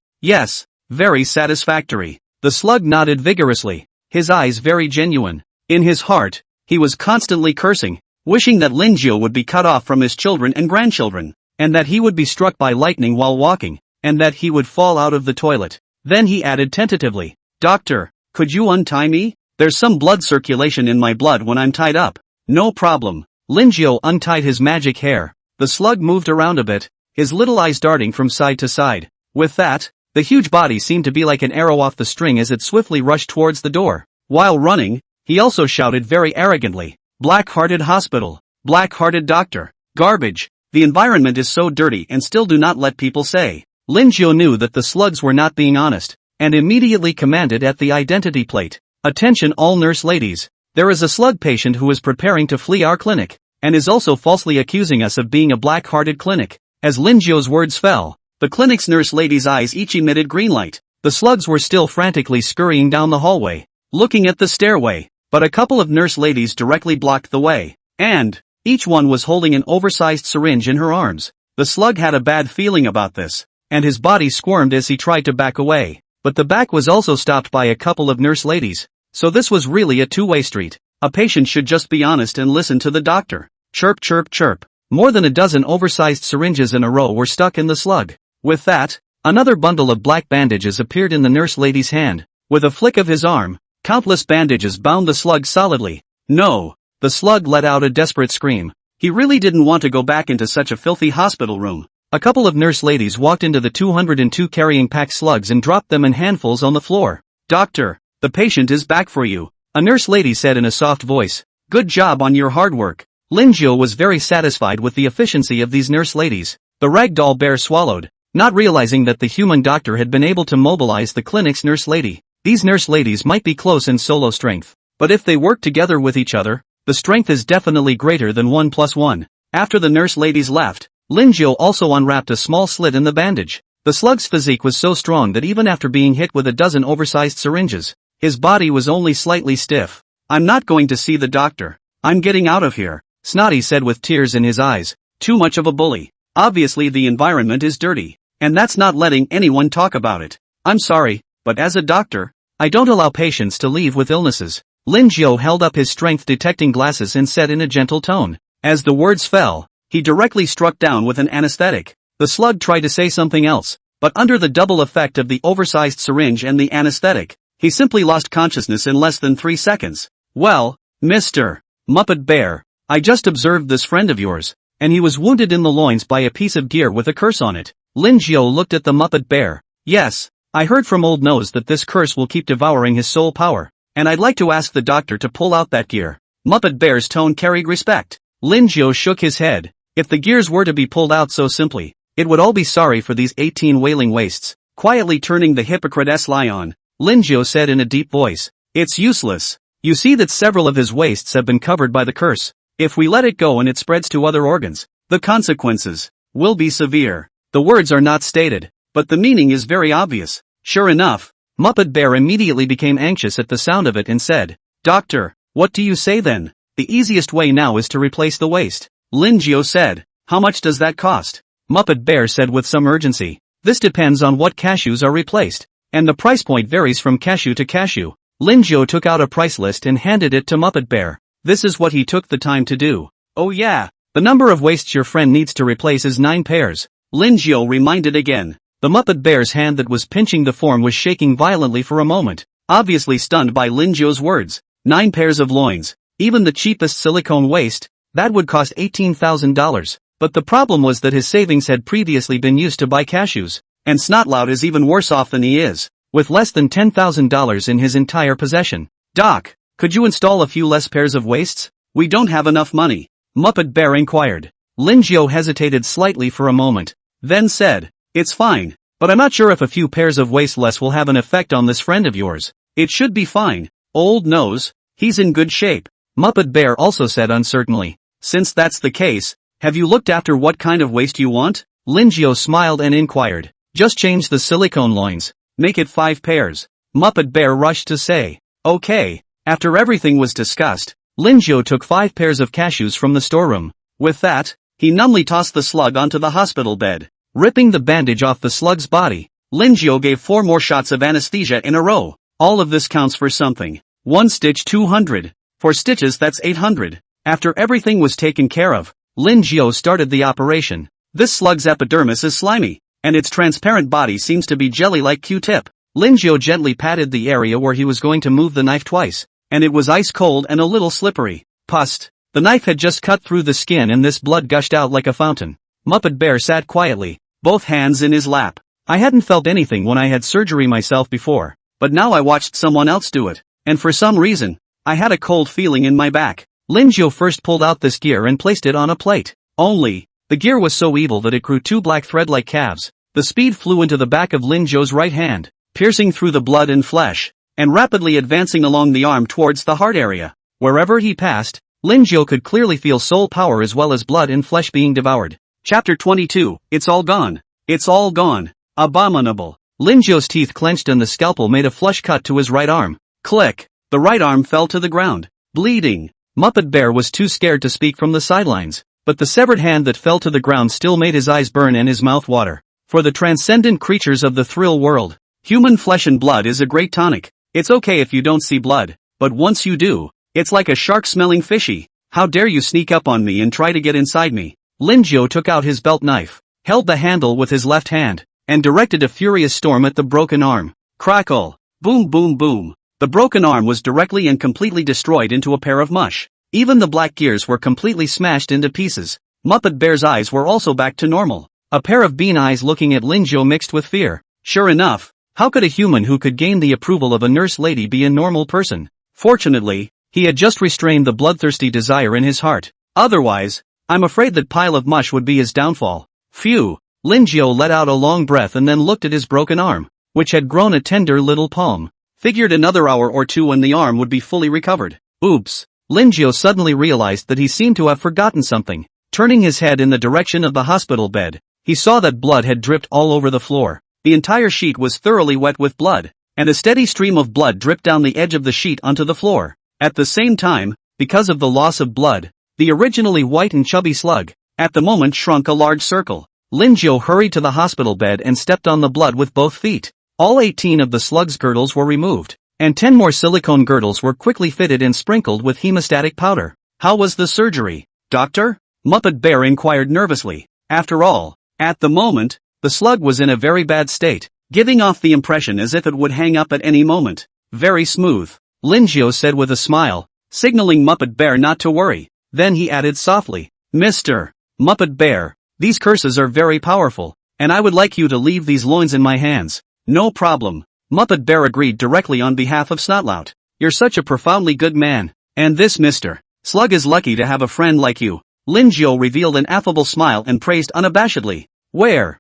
very satisfactory." The slug nodded vigorously, his eyes very genuine. In his heart, he was constantly cursing, wishing that Lin Jiu would be cut off from his children and grandchildren, and that he would be struck by lightning while walking, and that he would fall out of the toilet. Then he added tentatively, "Doctor, could you untie me? There's some blood circulation in my blood when I'm tied up." "No problem." Lin Jiu untied his magic hair. The slug moved around a bit, his little eyes darting from side to side. With that, the huge body seemed to be like an arrow off the string as it swiftly rushed towards the door. While running, he also shouted very arrogantly, "Black-hearted hospital, black-hearted doctor, garbage, the environment is so dirty and still do not let people say." Lin Jiu knew that the slugs were not being honest, and immediately commanded at the identity plate, "Attention all nurse ladies, there is a slug patient who is preparing to flee our clinic, and is also falsely accusing us of being a black-hearted clinic." As Lin Jiu's words fell, the clinic's nurse ladies' eyes each emitted green light. The slugs were still frantically scurrying down the hallway, looking at the stairway, but a couple of nurse ladies directly blocked the way, and each one was holding an oversized syringe in her arms. The slug had a bad feeling about this, and his body squirmed as he tried to back away, but the back was also stopped by a couple of nurse ladies, so this was really a two-way street. A patient should just be honest and listen to the doctor. Chirp chirp chirp. More than a dozen oversized syringes in a row were stuck in the slug. With that, another bundle of black bandages appeared in the nurse lady's hand. With a flick of his arm, countless bandages bound the slug solidly. No! The slug let out a desperate scream. He really didn't want to go back into such a filthy hospital room. A couple of nurse ladies walked into the 202 carrying pack slugs and dropped them in handfuls on the floor. "Doctor, the patient is back for you," a nurse lady said in a soft voice. "Good job on your hard work." Lin Jiu was very satisfied with the efficiency of these nurse ladies. The ragdoll bear swallowed, not realizing that the human doctor had been able to mobilize the clinic's nurse lady. These nurse ladies might be close in solo strength, but if they work together with each other, the strength is definitely greater than 1 + 1. After the nurse ladies left, Lin Jiu also unwrapped a small slit in the bandage. The slug's physique was so strong that even after being hit with a dozen oversized syringes, his body was only slightly stiff. "I'm not going to see the doctor. I'm getting out of here," Snotty said with tears in his eyes. "Too much of a bully. Obviously the environment is dirty, and that's not letting anyone talk about it. I'm sorry, but as a doctor, I don't allow patients to leave with illnesses." Lin Jiu held up his strength-detecting glasses and said in a gentle tone. As the words fell, he directly struck down with an anesthetic. The slug tried to say something else, but under the double effect of the oversized syringe and the anesthetic, he simply lost consciousness in less than 3 seconds. Well, Mr. Muppet Bear, I just observed this friend of yours, and he was wounded in the loins by a piece of gear with a curse on it. Lin Jiao looked at the Muppet Bear. Yes, I heard from Old Nose that this curse will keep devouring his soul power, and I'd like to ask the doctor to pull out that gear. Muppet Bear's tone carried respect. Lin Jiao shook his head. If the gears were to be pulled out so simply, it would all be sorry for these 18 wailing wastes. Quietly turning the hypocrite's lie on, Lin Jiao said in a deep voice, it's useless. You see that several of his wastes have been covered by the curse. If we let it go and it spreads to other organs, the consequences will be severe. The words are not stated, but the meaning is very obvious. Sure enough, Muppet Bear immediately became anxious at the sound of it and said, Doctor, what do you say then? The easiest way now is to replace the waste. Lin Jiao said, how much does that cost? Muppet Bear said with some urgency, this depends on what cashews are replaced, and the price point varies from cashew to cashew. Lin Jiao took out a price list and handed it to Muppet Bear. This is what he took the time to do. Oh yeah, the number of wastes your friend needs to replace is 9 pairs. Lin Jiao reminded again. The Muppet Bear's hand that was pinching the form was shaking violently for a moment, obviously stunned by Lin Jiao's words. 9 pairs of loins, even the cheapest silicone waste, that would cost $18,000. But the problem was that his savings had previously been used to buy cashews, and Snotlout is even worse off than he is, with less than $10,000 in his entire possession. Doc, could you install a few less pairs of wastes? We don't have enough money, Muppet Bear inquired. Lin Jiao hesitated slightly for a moment, then said, it's fine, but I'm not sure if a few pairs of waste less will have an effect on this friend of yours. It should be fine. Old Nose, he's in good shape, Muppet Bear also said uncertainly. Since that's the case, have you looked after what kind of waste you want? Lin Jiao smiled and inquired. Just change the silicone loins. Make it 5 pairs. Muppet Bear rushed to say. Okay. After everything was discussed, Lin Jiao took 5 pairs of cashews from the storeroom. With that, he numbly tossed the slug onto the hospital bed. Ripping the bandage off the slug's body, Lin Jiao gave 4 more shots of anesthesia in a row. All of this counts for something. 1 stitch 200. 4 stitches that's 800. After everything was taken care of, Lin Jiao started the operation. This slug's epidermis is slimy, and its transparent body seems to be jelly like Q-tip. Lin Jiao gently patted the area where he was going to move the knife twice, and it was ice cold and a little slippery. Pust. The knife had just cut through the skin and this blood gushed out like a fountain. Muppet Bear sat quietly, both hands in his lap. I hadn't felt anything when I had surgery myself before, but now I watched someone else do it, and for some reason, I had a cold feeling in my back. Lin Jiao first pulled out this gear and placed it on a plate. Only, the gear was so evil that it grew 2 black thread-like calves. The speed flew into the back of Lin Jiao's right hand, piercing through the blood and flesh, and rapidly advancing along the arm towards the heart area. Wherever he passed, Lin Jiao could clearly feel soul power as well as blood and flesh being devoured. Chapter 22, It's all gone. It's all gone. Abominable. Lin Jiao's teeth clenched and the scalpel made a flush cut to his right arm. Click. The right arm fell to the ground, bleeding. Muppet Bear was too scared to speak from the sidelines, but the severed hand that fell to the ground still made his eyes burn and his mouth water. For the transcendent creatures of the thrill world, human flesh and blood is a great tonic. It's okay if you don't see blood, but once you do, it's like a shark smelling fishy. How dare you sneak up on me and try to get inside me? Lin Jiao took out his belt knife, held the handle with his left hand, and directed a furious storm at the broken arm. Crackle! Boom boom boom! The broken arm was directly and completely destroyed into a pair of mush. Even the black gears were completely smashed into pieces. Muppet Bear's eyes were also back to normal. A pair of bean eyes looking at Lin Jiao mixed with fear. Sure enough, how could a human who could gain the approval of a nurse lady be a normal person? Fortunately, he had just restrained the bloodthirsty desire in his heart. Otherwise, I'm afraid that pile of mush would be his downfall. Phew! Lin Jiao let out a long breath and then looked at his broken arm, which had grown a tender little palm. Figured another hour or two and the arm would be fully recovered. Oops! Lin Jiao suddenly realized that he seemed to have forgotten something. Turning his head in the direction of the hospital bed, he saw that blood had dripped all over the floor. The entire sheet was thoroughly wet with blood, and a steady stream of blood dripped down the edge of the sheet onto the floor. At the same time, because of the loss of blood, the originally white and chubby slug, at the moment shrunk a large circle. Lin Jiao hurried to the hospital bed and stepped on the blood with both feet. All 18 of the slug's girdles were removed, and 10 more silicone girdles were quickly fitted and sprinkled with hemostatic powder. How was the surgery, doctor? Muppet Bear inquired nervously. After all, at the moment, The slug was in a very bad state, giving off the impression as if it would hang up at any moment. Very smooth, Lin Jiao said with a smile, signaling Muppet Bear not to worry. Then he added softly, Mr. Muppet Bear, these curses are very powerful, and I would like you to leave these loins in my hands. No problem. Muppet Bear agreed directly on behalf of Snotlout. You're such a profoundly good man, and this Mr. Slug is lucky to have a friend like you. Lin Jiao revealed an affable smile and praised unabashedly. Where?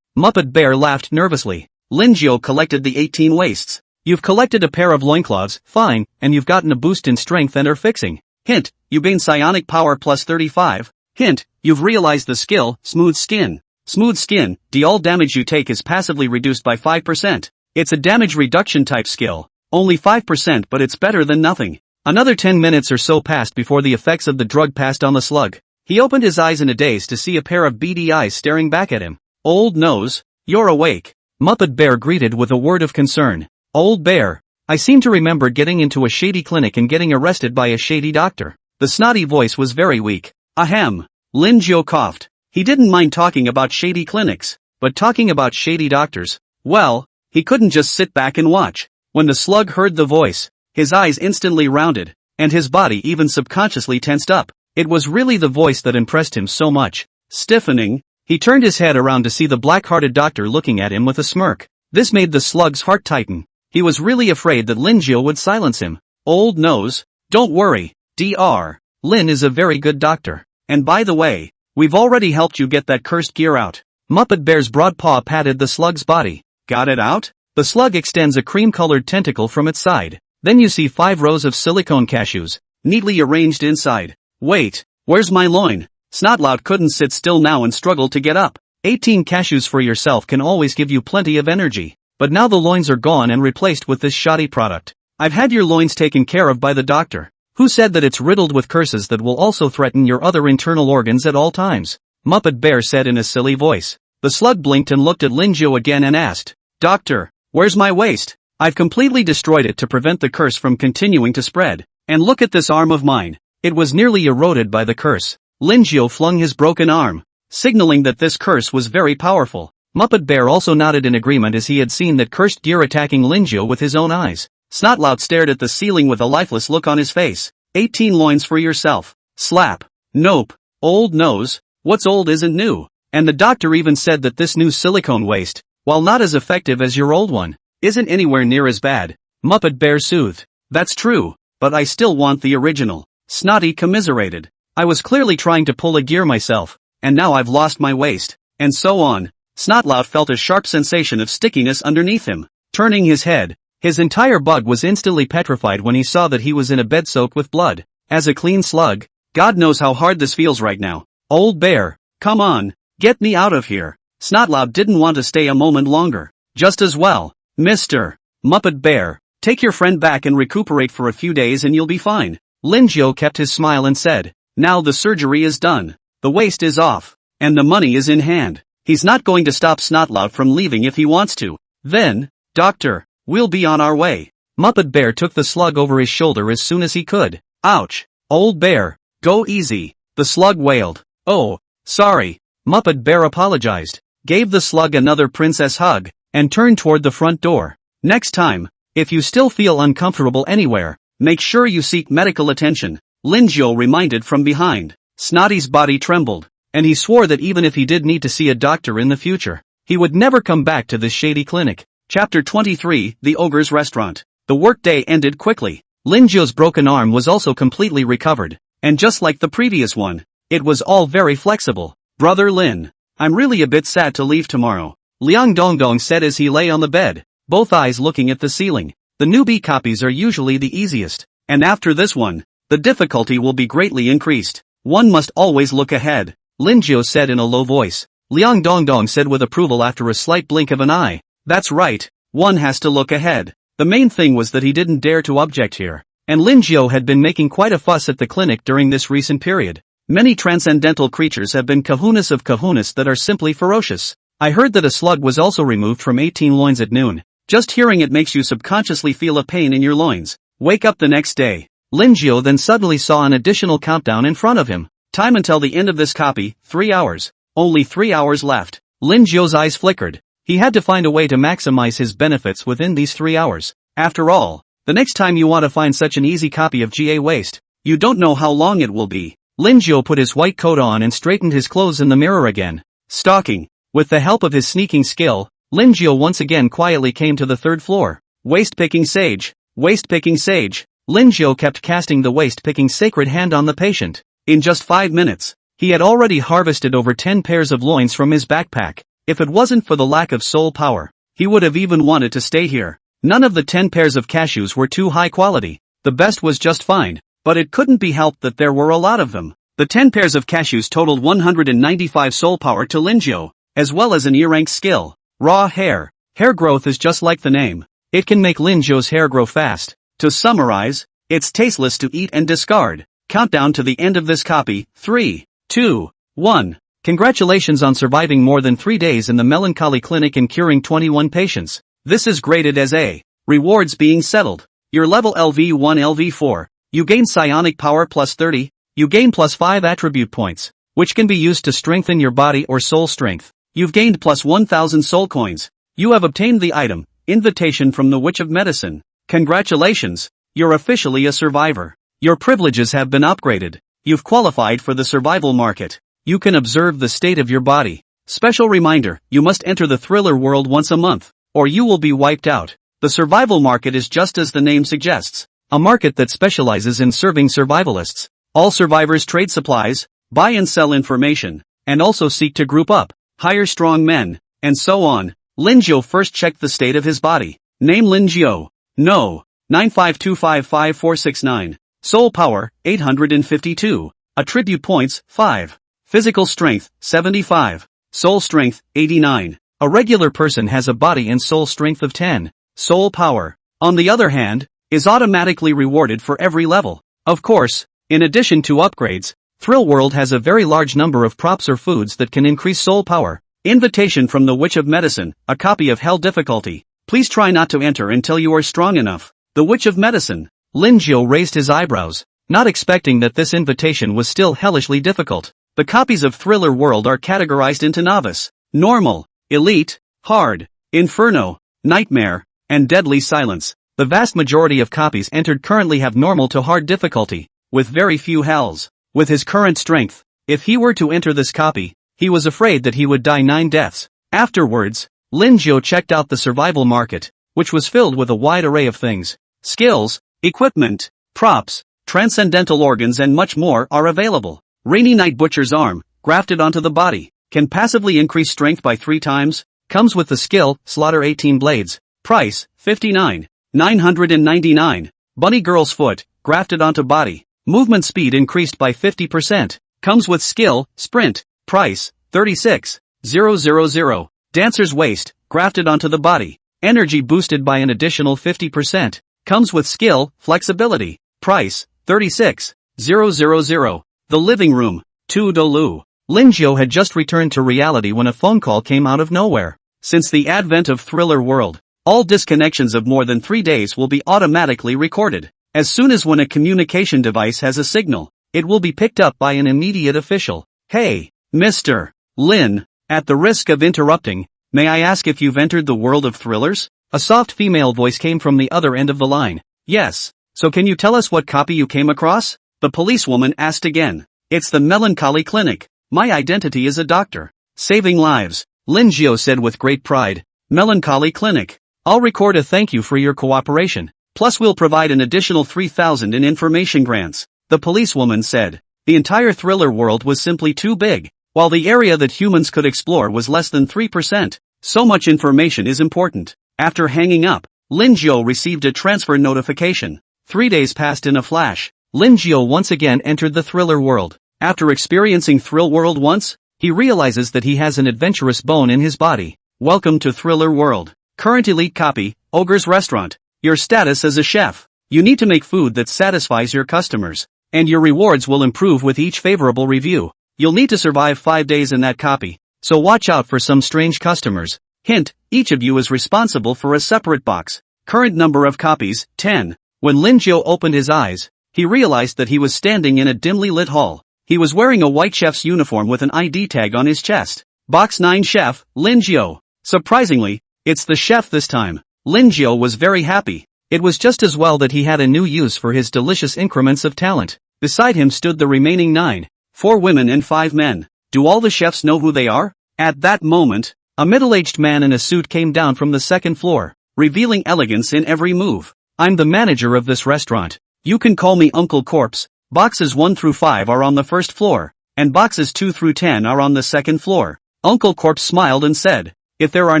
Muppet Bear laughed nervously. Lin Jiao collected the 18 wastes. You've collected a pair of loincloths, fine, and you've gotten a boost in strength and are fixing. Hint, you gain psionic power plus 35. Hint, you've realized the skill, Smooth Skin. Smooth Skin, all damage you take is passively reduced by 5%. It's a damage reduction type skill. Only 5% but it's better than nothing. Another 10 minutes or so passed before the effects of the drug passed on the slug. He opened his eyes in a daze to see a pair of beady eyes staring back at him. Old nose, you're awake. Muppet Bear greeted with a word of concern. Old Bear, I seem to remember getting into a shady clinic and getting arrested by a shady doctor. The snotty voice was very weak. Ahem. Lin Jiao coughed. He didn't mind talking about shady clinics, but talking about shady doctors, well, he couldn't just sit back and watch. When the slug heard the voice, his eyes instantly rounded, and his body even subconsciously tensed up. It was really the voice that impressed him so much. Stiffening, he turned his head around to see the black-hearted doctor looking at him with a smirk. This made the slug's heart tighten. He was really afraid that Lin Jiao would silence him. Old nose, don't worry, Dr. Lin is a very good doctor. And by the way, we've already helped you get that cursed gear out. Muppet Bear's broad paw patted the slug's body. Got it out? The slug extends a cream-colored tentacle from its side. Then you see 5 rows of silicone cashews, neatly arranged inside. Wait, where's my loin? Snotlout couldn't sit still now and struggled to get up. 18 cashews for yourself can always give you plenty of energy. But now the loins are gone and replaced with this shoddy product. I've had your loins taken care of by the doctor, who said that it's riddled with curses that will also threaten your other internal organs at all times. Muppet Bear said in a silly voice. The slug blinked and looked at Lin Jiao again and asked, Doctor, where's my waist? I've completely destroyed it to prevent the curse from continuing to spread. And look at this arm of mine. It was nearly eroded by the curse. Lin Jiao flung his broken arm, signaling that this curse was very powerful. Muppet Bear also nodded in agreement as he had seen that cursed gear attacking Lin Jiao with his own eyes. Snotlout stared at the ceiling with a lifeless look on his face. 18 loins for yourself. Slap. Nope. Old nose, what's old isn't new. And the doctor even said that this new silicone waist, while not as effective as your old one, isn't anywhere near as bad. Muppet Bear soothed. That's true, but I still want the original. Snotty commiserated. I was clearly trying to pull a gear myself, and now I've lost my waist. And so on. Snotlout felt a sharp sensation of stickiness underneath him. Turning his head, his entire bug was instantly petrified when he saw that he was in a bed soaked with blood. As a clean slug, God knows how hard this feels right now. Old Bear, come on, get me out of here. Snotlout didn't want to stay a moment longer. Just as well, Mr. Muppet Bear, take your friend back and recuperate for a few days and you'll be fine. Lin Jiao kept his smile and said, now the surgery is done, the waist is off, and the money is in hand. He's not going to stop Snotlout from leaving if he wants to. Then, Doctor, we'll be on our way. Muppet Bear took the slug over his shoulder as soon as he could. Ouch. Old Bear, go easy. The slug wailed. Oh, sorry. Muppet Bear apologized, gave the slug another princess hug, and turned toward the front door. Next time, if you still feel uncomfortable anywhere, make sure you seek medical attention. Lin Jiao reminded from behind. Snotty's body trembled, and he swore that even if he did need to see a doctor in the future, he would never come back to this shady clinic. Chapter 23, The Ogre's Restaurant. The workday ended quickly. Lin Jiao's broken arm was also completely recovered, and just like the previous one, it was all very flexible. Brother Lin, I'm really a bit sad to leave tomorrow, Liang Dongdong said as he lay on the bed, both eyes looking at the ceiling. The newbie copies are usually the easiest, and after this one, the difficulty will be greatly increased. One must always look ahead, Lin Jiao said in a low voice. Liang Dongdong said with approval after a slight blink of an eye. That's right, one has to look ahead. The main thing was that he didn't dare to object here, and Lin Jiao had been making quite a fuss at the clinic during this recent period. Many transcendental creatures have been kahunas of kahunas that are simply ferocious. I heard that a slug was also removed from 18 loins at noon. Just hearing it makes you subconsciously feel a pain in your loins. Wake up the next day. Lin Jiao then suddenly saw an additional countdown in front of him. Time until the end of this copy, 3 hours. Only 3 hours left. Lin Jiu's eyes flickered. He had to find a way to maximize his benefits within these 3 hours. After all, the next time you want to find such an easy copy of GA Waste, you don't know how long it will be. Lin Jiu put his white coat on and straightened his clothes in the mirror again. Stalking. With the help of his sneaking skill, Lin Jiu once again quietly came to the 3rd floor. Waste-picking sage. Waste-picking sage. Lin Jiu kept casting the waste-picking sacred hand on the patient. In just 5 minutes, he had already harvested over 10 pairs of loins from his backpack. If it wasn't for the lack of soul power, he would have even wanted to stay here. None of the 10 pairs of cashews were too high quality. The best was just fine, but it couldn't be helped that there were a lot of them. The 10 pairs of cashews totaled 195 soul power to Lin Jiu, as well as an E-rank skill. Raw hair. Hair growth is just like the name. It can make Lin Jiu's hair grow fast. To summarize, it's tasteless to eat and discard. Countdown to the end of this copy, 3, 2, 1. Congratulations on surviving more than 3 days in the melancholy clinic and curing 21 patients. This is graded as A. Rewards being settled. Your level LV1 LV4. You gain psionic power plus 30. You gain plus 5 attribute points, which can be used to strengthen your body or soul strength. You've gained plus 1000 soul coins. You have obtained the item, Invitation from the Witch of Medicine. Congratulations, you're officially a survivor. Your privileges have been upgraded. You've qualified for the survival market. You can observe the state of your body. Special reminder, you must enter the thriller world once a month, or you will be wiped out. The survival market is just as the name suggests, a market that specializes in serving survivalists. All survivors trade supplies, buy and sell information, and also seek to group up, hire strong men, and so on. Lin Jiu first checked the state of his body. Name Lin Jiu. No. 952555469. Soul power, 852. Attribute points, 5. Physical strength, 75. Soul strength, 89. A regular person has a body and soul strength of 10. Soul power, on the other hand, is automatically rewarded for every level. Of course, in addition to upgrades, Thrill World has a very large number of props or foods that can increase soul power. Invitation from the Witch of Medicine, a copy of Hell difficulty. Please try not to enter until you are strong enough. The Witch of Medicine. Lin Jiu raised his eyebrows, not expecting that this invitation was still hellishly difficult. The copies of Thriller World are categorized into Novice, Normal, Elite, Hard, Inferno, Nightmare, and Deadly Silence. The vast majority of copies entered currently have Normal to Hard difficulty, with very few Hells. With his current strength, if he were to enter this copy, he was afraid that he would die 9 deaths. Afterwards, Lin Jiu checked out the survival market, which was filled with a wide array of things. Skills, equipment, props, transcendental organs and much more are available. Rainy Night Butcher's arm, grafted onto the body, can passively increase strength by 3 times, comes with the skill, Slaughter 18 Blades. Price, 59,999. Bunny Girl's foot, grafted onto body. Movement speed increased by 50%. Comes with skill, Sprint. Price, 36,000. Dancer's waist, grafted onto the body. Energy boosted by an additional 50%. Comes with skill, Flexibility. Price, 36,000. The living room, 2 Dolu. Lin Jiu had just returned to reality when a phone call came out of nowhere. Since the advent of Thriller World, all disconnections of more than 3 days will be automatically recorded. As soon as when a communication device has a signal, it will be picked up by an immediate official. Hey, Mr. Lin, at the risk of interrupting, may I ask if you've entered the world of thrillers? A soft female voice came from the other end of the line. Yes, so can you tell us what copy you came across? The policewoman asked again. It's the Melancholy Clinic. My identity is a doctor. Saving lives, Lin Jiu said with great pride. Melancholy Clinic. I'll record a thank you for your cooperation. Plus we'll provide an additional 3,000 in information grants. The policewoman said. The entire Thriller World was simply too big, while the area that humans could explore was less than 3%. So much information is important. After hanging up, Lin Jiu received a transfer notification. 3 days passed in a flash. Lin Jiu once again entered the Thriller World. After experiencing Thrill World once, he realizes that he has an adventurous bone in his body. Welcome to Thriller World. Current elite copy, Ogre's Restaurant. Your status as a chef. You need to make food that satisfies your customers, and your rewards will improve with each favorable review. You'll need to survive 5 days in that copy, so watch out for some strange customers. Hint, each of you is responsible for a separate box. Current number of copies, 10. When Lin Jiu opened his eyes, he realized that he was standing in a dimly lit hall. He was wearing a white chef's uniform with an ID tag on his chest. Box 9 Chef, Lin Jiao. Surprisingly, it's the chef this time. Lin Jiao was very happy. It was just as well that he had a new use for his delicious increments of talent. Beside him stood the remaining 9, 4 women and 5 men. Do all the chefs know who they are? At that moment, a middle-aged man in a suit came down from the second floor, revealing elegance in every move. I'm the manager of this restaurant. You can call me Uncle Corpse. Boxes 1 through 5 are on the first floor, and boxes 2 through 10 are on the second floor. Uncle Corpse smiled and said, if there are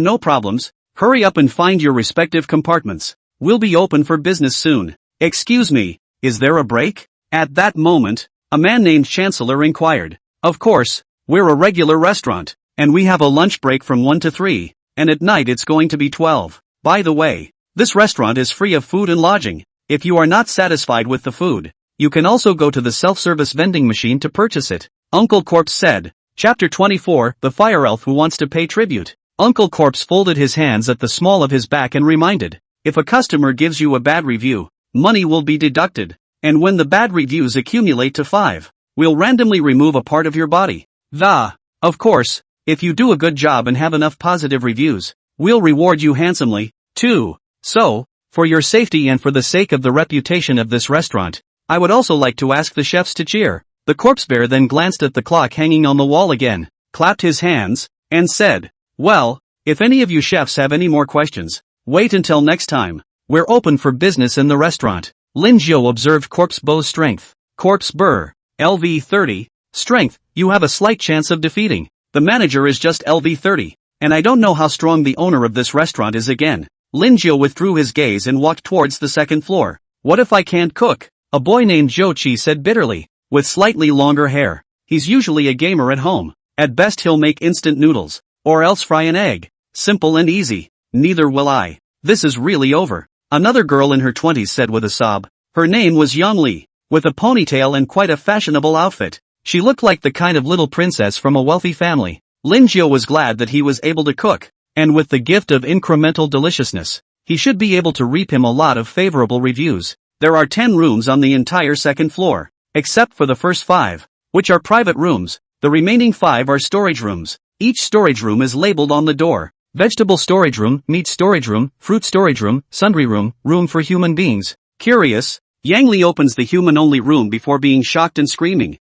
no problems, hurry up and find your respective compartments. We'll be open for business soon. Excuse me, is there a break? At that moment, a man named Chancellor inquired. Of course, we're a regular restaurant, and we have a lunch break from 1 to 3, and at night it's going to be 12. By the way, this restaurant is free of food and lodging. If you are not satisfied with the food, you can also go to the self-service vending machine to purchase it. Uncle Corpse said. Chapter 24, The Fire Elf Who Wants to Pay Tribute. Uncle Corpse folded his hands at the small of his back and reminded, if a customer gives you a bad review, money will be deducted, and when the bad reviews accumulate to 5, we'll randomly remove a part of your body. Of course, if you do a good job and have enough positive reviews, we'll reward you handsomely, too. So, for your safety and for the sake of the reputation of this restaurant, I would also like to ask the chefs to cheer. The corpse bear then glanced at the clock hanging on the wall again, clapped his hands, and said, well, if any of you chefs have any more questions, wait until next time. We're open for business in the restaurant. Lin Jiao observed Corpse Bow's strength. Corpse Burr, LV 30, strength, you have a slight chance of defeating. The manager is just LV 30, and I don't know how strong the owner of this restaurant is again. Lin Jiao withdrew his gaze and walked towards the second floor. What if I can't cook? A boy named Zhou Qi said bitterly. With slightly longer hair. He's usually a gamer at home. At best he'll make instant noodles, or else fry an egg. Simple and easy. Neither will I. This is really over. Another girl in her 20s said with a sob. Her name was Yang Li, with a ponytail and quite a fashionable outfit. She looked like the kind of little princess from a wealthy family. Lin Jiao was glad that he was able to cook, and with the gift of incremental deliciousness, he should be able to reap him a lot of favorable reviews. There are 10 rooms on the entire second floor. Except for the first 5, which are private rooms. The remaining 5 are storage rooms. Each storage room is labeled on the door. Vegetable storage room, meat storage room, fruit storage room, sundry room, room for human beings. Curious, Yang Li opens the human-only room before being shocked and screaming.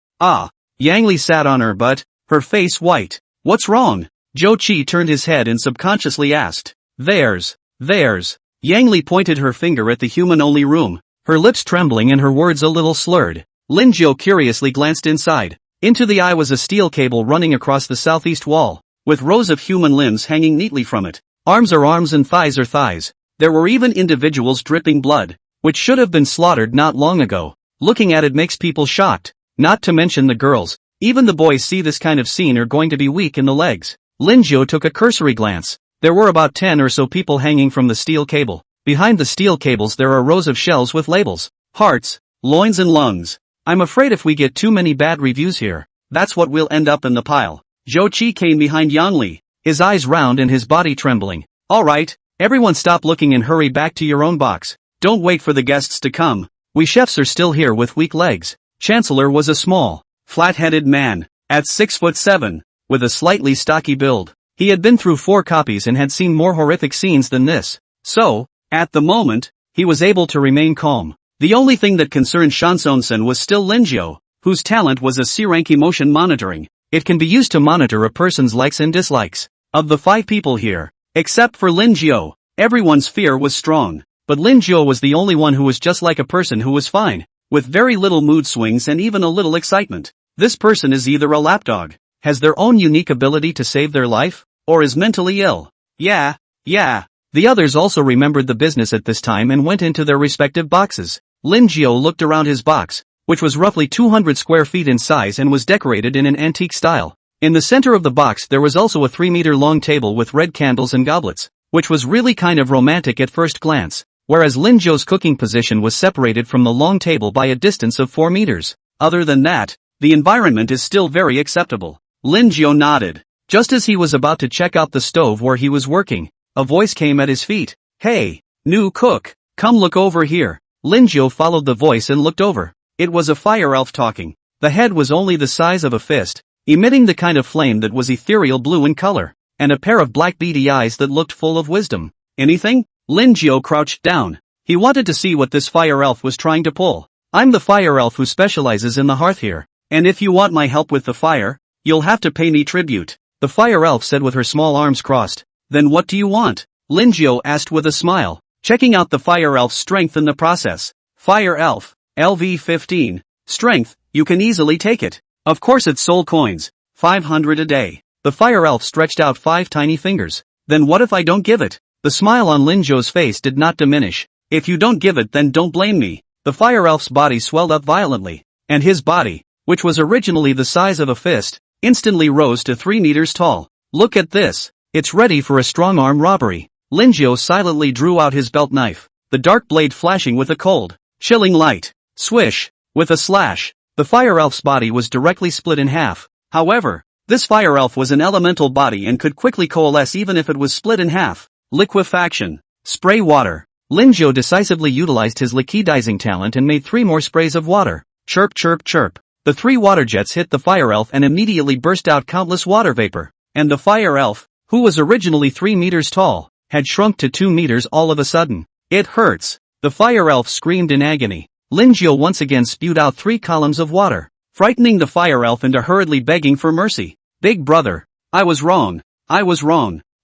Yang Li sat on her butt, her face white. What's wrong? Zhou Qi turned his head and subconsciously asked. There's. Yang Li pointed her finger at the human-only room, her lips trembling and her words a little slurred. Lin Jiao curiously glanced inside. Into the eye was a steel cable running across the southeast wall, with rows of human limbs hanging neatly from it. Arms are arms and thighs are thighs. There were even individuals dripping blood, which should have been slaughtered not long ago. Looking at it makes people shocked, not to mention the girls. Even the boys see this kind of scene are going to be weak in the legs. Lin Jiao took a cursory glance. There were about 10 or so people hanging from the steel cable. Behind the steel cables there are rows of shells with labels, hearts, loins and lungs. I'm afraid if we get too many bad reviews here, that's what will end up in the pile. Zhou Qi came behind Yang Li, his eyes round and his body trembling. Alright, everyone stop looking and hurry back to your own box. Don't wait for the guests to come. We chefs are still here with weak legs. Chancellor was a small, flat-headed man, at 6'7", with a slightly stocky build. He had been through 4 copies and had seen more horrific scenes than this. So, at the moment, he was able to remain calm. The only thing that concerned Shansonsen was still Lin Jiao, whose talent was a C-rank emotion monitoring. It can be used to monitor a person's likes and dislikes. Of the 5 people here, except for Lin Jiao, everyone's fear was strong. But Lin Jiao was the only one who was just like a person who was fine, with very little mood swings and even a little excitement. This person is either a lapdog, has their own unique ability to save their life, or is mentally ill. Yeah. The others also remembered the business at this time and went into their respective boxes. Lin Jiao looked around his box, which was roughly 200 square feet in size and was decorated in an antique style. In the center of the box there was also a 3-meter-long table with red candles and goblets, which was really kind of romantic at first glance, whereas Lin Jiao's cooking position was separated from the long table by a distance of 4 meters. Other than that, the environment is still very acceptable. Lin Jiao nodded. Just as he was about to check out the stove where he was working, a voice came at his feet. Hey, new cook, come look over here. Lin Jiao followed the voice and looked over. It was a fire elf talking. The head was only the size of a fist, emitting the kind of flame that was ethereal blue in color, and a pair of black beady eyes that looked full of wisdom. Anything? Lin Jiao crouched down. He wanted to see what this fire elf was trying to pull. I'm the fire elf who specializes in the hearth here, and if you want my help with the fire, you'll have to pay me tribute, the fire elf said with her small arms crossed. Then what do you want? Lin Jiao asked with a smile, checking out the fire elf's strength in the process. Fire elf, LV15, strength, you can easily take it. Of course it's soul coins, 500 a day. The fire elf stretched out 5 tiny fingers. Then what if I don't give it? The smile on Lin Jiao's face did not diminish. If you don't give it then don't blame me. The fire elf's body swelled up violently, and his body, which was originally the size of a fist, instantly rose to 3 meters tall. Look at this. It's ready for a strong-arm robbery. Lin Jiao silently drew out his belt knife, the dark blade flashing with a cold, chilling light. Swish! With a slash, the fire elf's body was directly split in half. However, this fire elf was an elemental body and could quickly coalesce even if it was split in half. Liquefaction. Spray water. Lin Jiao decisively utilized his liquidizing talent and made 3 more sprays of water. Chirp chirp chirp. The 3 water jets hit the fire elf and immediately burst out countless water vapor. And the fire elf, who was originally 3 meters tall, had shrunk to 2 meters all of a sudden. It hurts. The fire elf screamed in agony. Lin Jiao once again spewed out 3 columns of water, frightening the fire elf into hurriedly begging for mercy. Big brother, I was wrong,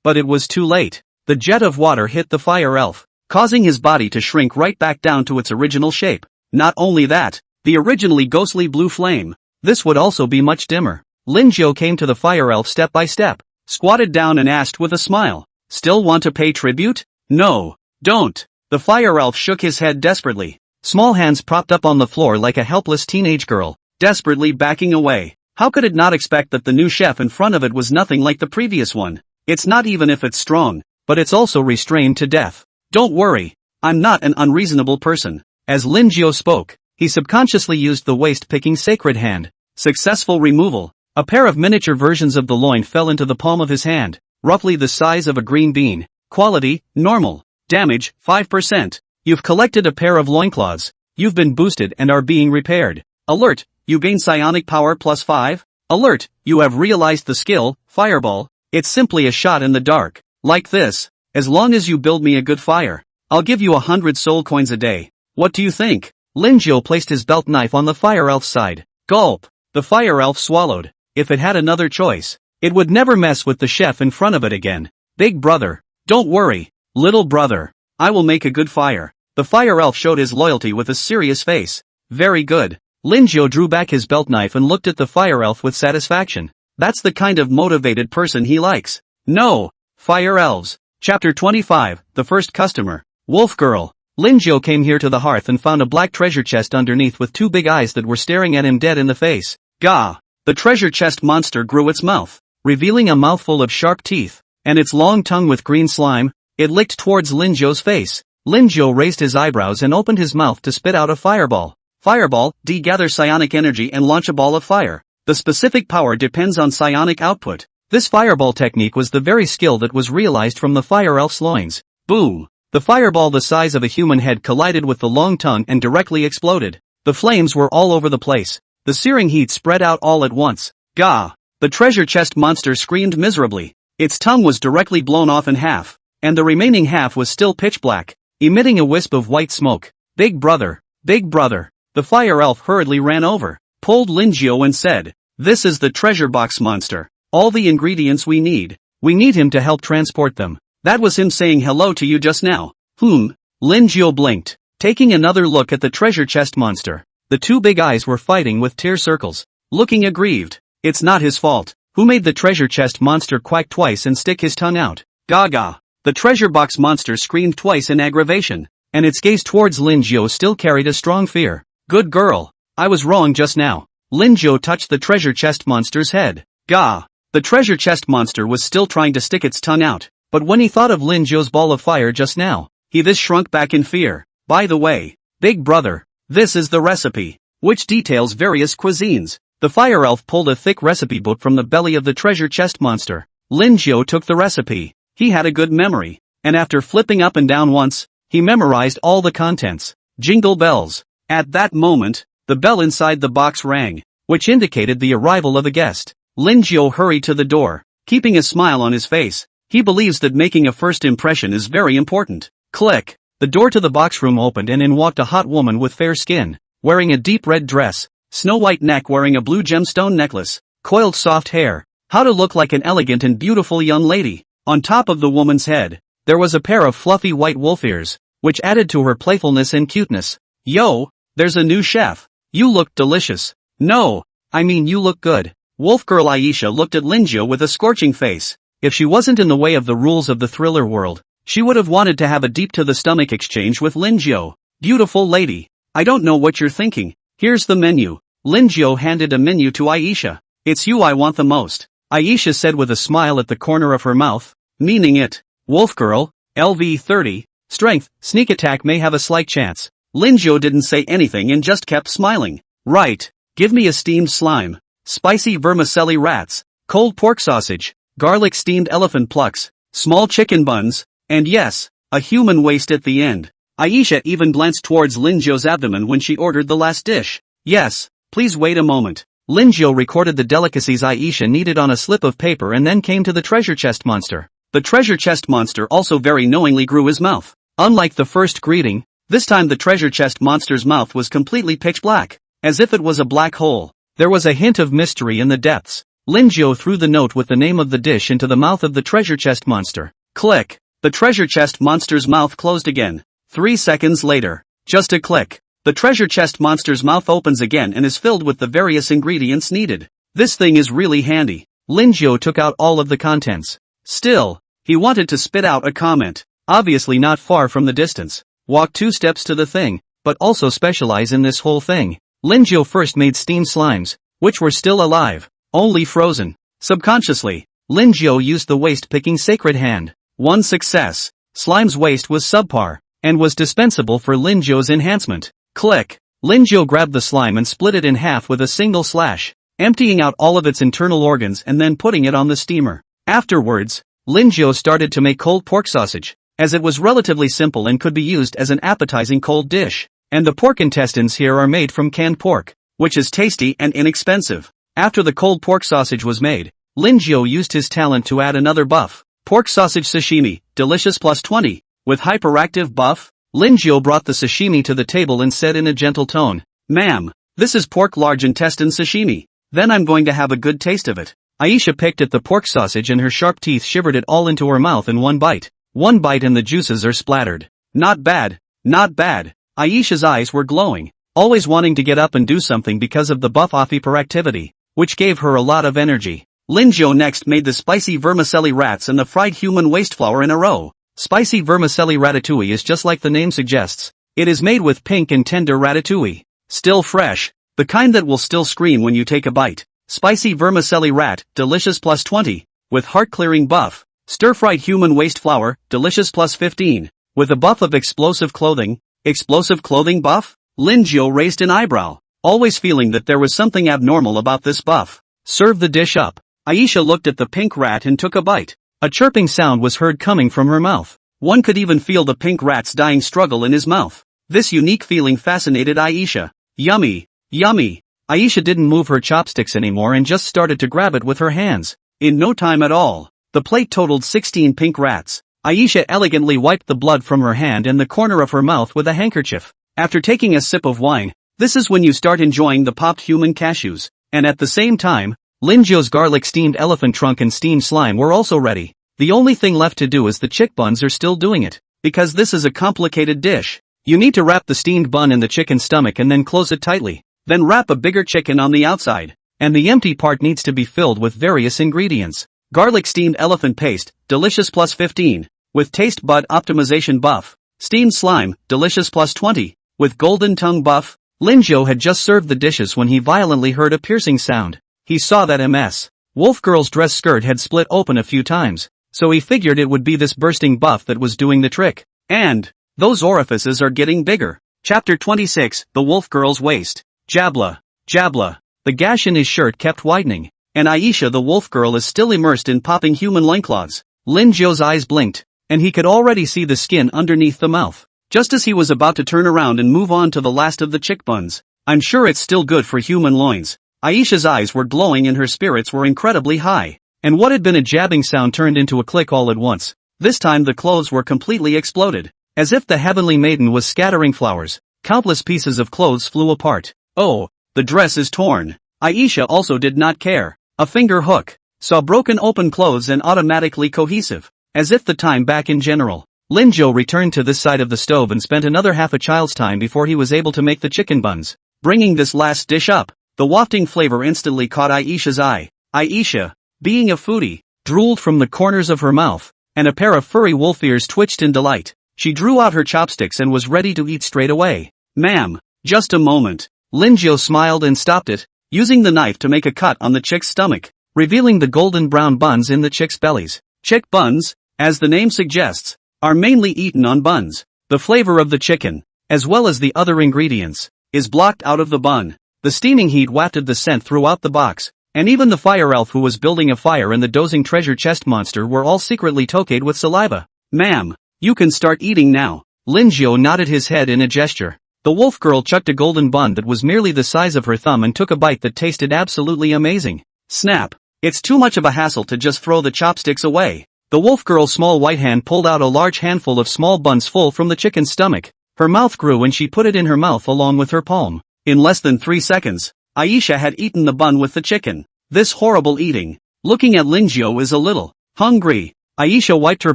but it was too late. The jet of water hit the fire elf, causing his body to shrink right back down to its original shape. Not only that, the originally ghostly blue flame, this would also be much dimmer. Lin Jiao came to the fire elf step by step, squatted down and asked with a smile, still want to pay tribute? No, don't. The fire elf shook his head desperately. Small hands propped up on the floor like a helpless teenage girl, desperately backing away. How could it not expect that the new chef in front of it was nothing like the previous one? It's not even if it's strong, but it's also restrained to death. Don't worry, I'm not an unreasonable person. As Lin Jiao spoke, he subconsciously used the waist-picking sacred hand. Successful removal. A pair of miniature versions of the loin fell into the palm of his hand, roughly the size of a green bean. Quality, normal. Damage, 5%. You've collected a pair of loincloths. You've been boosted and are being repaired. Alert, you gain psionic power plus 5. Alert, you have realized the skill, Fireball. It's simply a shot in the dark. Like this. As long as you build me a good fire, I'll give you 100 soul coins a day. What do you think? Lin Jiao placed his belt knife on the fire elf's side. Gulp. The fire elf swallowed. If it had another choice, it would never mess with the chef in front of it again. Big brother. Don't worry, little brother. I will make a good fire. The fire elf showed his loyalty with a serious face. Very good. Lin Jiao drew back his belt knife and looked at the fire elf with satisfaction. That's the kind of motivated person he likes. No. Fire elves. Chapter 25, The First Customer. Wolf Girl. Lin Jiao came here to the hearth and found a black treasure chest underneath with 2 big eyes that were staring at him dead in the face. Gah! The treasure chest monster grew its mouth, revealing a mouthful of sharp teeth, and its long tongue with green slime. It licked towards Lin Jiao's face. Lin Jiao raised his eyebrows and opened his mouth to spit out a fireball. Fireball, gather psionic energy and launch a ball of fire. The specific power depends on psionic output. This fireball technique was the very skill that was realized from the fire elf's loins. Boom! The fireball the size of a human head collided with the long tongue and directly exploded. The flames were all over the place. The searing heat spread out all at once. Gah! The treasure chest monster screamed miserably. Its tongue was directly blown off in half, and the remaining half was still pitch black, emitting a wisp of white smoke. Big brother! Big brother! The fire elf hurriedly ran over, pulled Lin Jiao and said, "This is the treasure box monster. All the ingredients we need. We need him to help transport them." That was him saying hello to you just now. Lin Jiao blinked, taking another look at the treasure chest monster. The 2 big eyes were fighting with tear circles, looking aggrieved. It's not his fault. Who made the treasure chest monster quack twice and stick his tongue out? Gaga! The treasure box monster screamed twice in aggravation, and its gaze towards Lin Jiao still carried a strong fear. Good girl. I was wrong just now. Lin Jiao touched the treasure chest monster's head. Gah! The treasure chest monster was still trying to stick its tongue out, but when he thought of Lin Jiao's ball of fire just now, he shrunk back in fear. By the way, big brother, this is the recipe, which details various cuisines. The fire elf pulled a thick recipe book from the belly of the treasure chest monster. Lin Jiao took the recipe. He had a good memory, and after flipping up and down once, he memorized all the contents. Jingle bells. At that moment, the bell inside the box rang, which indicated the arrival of a guest. Lin Jiao hurried to the door, keeping a smile on his face. He believes that making a first impression is very important. Click. The door to the box room opened and in walked a hot woman with fair skin, wearing a deep red dress, snow-white neck, wearing a blue gemstone necklace, coiled soft hair. How to look like an elegant and beautiful young lady. On top of the woman's head, there was a pair of fluffy white wolf ears, which added to her playfulness and cuteness. Yo, there's a new chef. You look delicious. No, I mean you look good. Wolf girl Aisha looked at Lin Jiao with a scorching face. If she wasn't in the way of the rules of the thriller world, she would have wanted to have a deep-to-the-stomach exchange with Lin Jiao. Beautiful lady. I don't know what you're thinking. Here's the menu. Lin Jiao handed a menu to Aisha. It's you I want the most, Aisha said with a smile at the corner of her mouth, meaning it. Wolf girl, LV 30, strength, sneak attack may have a slight chance. Lin Jiao didn't say anything and just kept smiling. Right. Give me a steamed slime, spicy vermicelli rats, cold pork sausage, garlic steamed elephant plucks, small chicken buns, and yes, a human waist at the end. Aisha even glanced towards Lin Jiao's abdomen when she ordered the last dish. Yes, please wait a moment. Lin Jiao recorded the delicacies Aisha needed on a slip of paper and then came to the treasure chest monster. The treasure chest monster also very knowingly grew his mouth. Unlike the first greeting, this time the treasure chest monster's mouth was completely pitch black, as if it was a black hole. There was a hint of mystery in the depths. Lin Jiao threw the note with the name of the dish into the mouth of the treasure chest monster. Click. The treasure chest monster's mouth closed again. 3 seconds later, just a click, the treasure chest monster's mouth opens again and is filled with the various ingredients needed. This thing is really handy. Lin Jiao took out all of the contents. Still, he wanted to spit out a comment. Obviously not far from the distance. Walk 2 steps to the thing, but also specialize in this whole thing. Lin Jiao first made steamed slimes, which were still alive, only frozen. Subconsciously, Lin Jiao used the waste-picking sacred hand. 1 success. Slime's waste was subpar, and was dispensable for Lin Jiao's enhancement. Click. Lin Jiao grabbed the slime and split it in half with a single slash, emptying out all of its internal organs and then putting it on the steamer. Afterwards, Lin Jiao started to make cold pork sausage, as it was relatively simple and could be used as an appetizing cold dish. And the pork intestines here are made from canned pork, which is tasty and inexpensive. After the cold pork sausage was made, Lin Jiao used his talent to add another buff. Pork sausage sashimi, delicious +20. With hyperactive buff, Lin Jiao brought the sashimi to the table and said in a gentle tone, "Ma'am, this is pork large intestine sashimi. Then I'm going to have a good taste of it." Aisha picked at the pork sausage and her sharp teeth shivered it all into her mouth in one bite. One bite and the juices are splattered. Not bad, not bad. Aisha's eyes were glowing, always wanting to get up and do something because of the buff off hyperactivity, which gave her a lot of energy. Lin Jiao next made the spicy vermicelli rats and the fried human waste flour in a row. Spicy vermicelli ratatouille is just like the name suggests. It is made with pink and tender ratatouille. Still fresh, the kind that will still scream when you take a bite. Spicy vermicelli rat, delicious +20, with heart-clearing buff. Stir-fried human waste flour, delicious +15, with a buff of explosive clothing. Explosive clothing buff? Lin Jiao raised an eyebrow, always feeling that there was something abnormal about this buff. Serve the dish up. Aisha looked at the pink rat and took a bite. A chirping sound was heard coming from her mouth. One could even feel the pink rat's dying struggle in his mouth. This unique feeling fascinated Aisha. Yummy, yummy. Aisha didn't move her chopsticks anymore and just started to grab it with her hands. In no time at all, the plate totaled 16 pink rats. Aisha elegantly wiped the blood from her hand and the corner of her mouth with a handkerchief. After taking a sip of wine, this is when you start enjoying the popped human cashews. And at the same time, Lin Jiao's garlic steamed elephant trunk and steamed slime were also ready. The only thing left to do is the chick buns are still doing it. Because this is a complicated dish. You need to wrap the steamed bun in the chicken stomach and then close it tightly. Then wrap a bigger chicken on the outside. And the empty part needs to be filled with various ingredients. Garlic steamed elephant paste, delicious +15, with taste bud optimization buff. Steamed slime, delicious +20, with golden tongue buff. Lin Jiao had just served the dishes when he violently heard a piercing sound. He saw that Ms. Wolf Girl's dress skirt had split open a few times, so he figured it would be this bursting buff that was doing the trick. And those orifices are getting bigger. Chapter 26, The Wolf Girl's Waist. Jabla, jabla. The gash in his shirt kept widening, and Aisha the wolf girl is still immersed in popping human loincloths. Lin Jiao's eyes blinked, and he could already see the skin underneath the mouth. Just as he was about to turn around and move on to the last of the chick buns. I'm sure it's still good for human loins. Aisha's eyes were glowing and her spirits were incredibly high. And what had been a jabbing sound turned into a click all at once. This time the clothes were completely exploded. As if the heavenly maiden was scattering flowers, countless pieces of clothes flew apart. Oh, the dress is torn. Aisha also did not care. A finger hook. Saw broken open clothes and automatically cohesive. As if the time back in general. Linjo returned to this side of the stove and spent another half a child's time before he was able to make the chicken buns. Bringing this last dish up, the wafting flavor instantly caught Aisha's eye. Aisha, being a foodie, drooled from the corners of her mouth, and a pair of furry wolf ears twitched in delight. She drew out her chopsticks and was ready to eat straight away. Ma'am, just a moment. Linjo smiled and stopped it, using the knife to make a cut on the chick's stomach, revealing the golden brown buns in the chick's bellies. Chick buns, as the name suggests, are mainly eaten on buns. The flavor of the chicken, as well as the other ingredients, is blocked out of the bun. The steaming heat wafted the scent throughout the box, and even the fire elf who was building a fire and the dozing treasure chest monster were all secretly tokayed with saliva. Ma'am, you can start eating now. Linjo nodded his head in a gesture. The wolf girl chucked a golden bun that was merely the size of her thumb and took a bite that tasted absolutely amazing. Snap. It's too much of a hassle to just throw the chopsticks away. The wolf girl's small white hand pulled out a large handful of small buns full from the chicken's stomach. Her mouth grew and she put it in her mouth along with her palm. In less than 3 seconds, Aisha had eaten the bun with the chicken. This horrible eating. Looking at Linjo is a little hungry. Aisha wiped her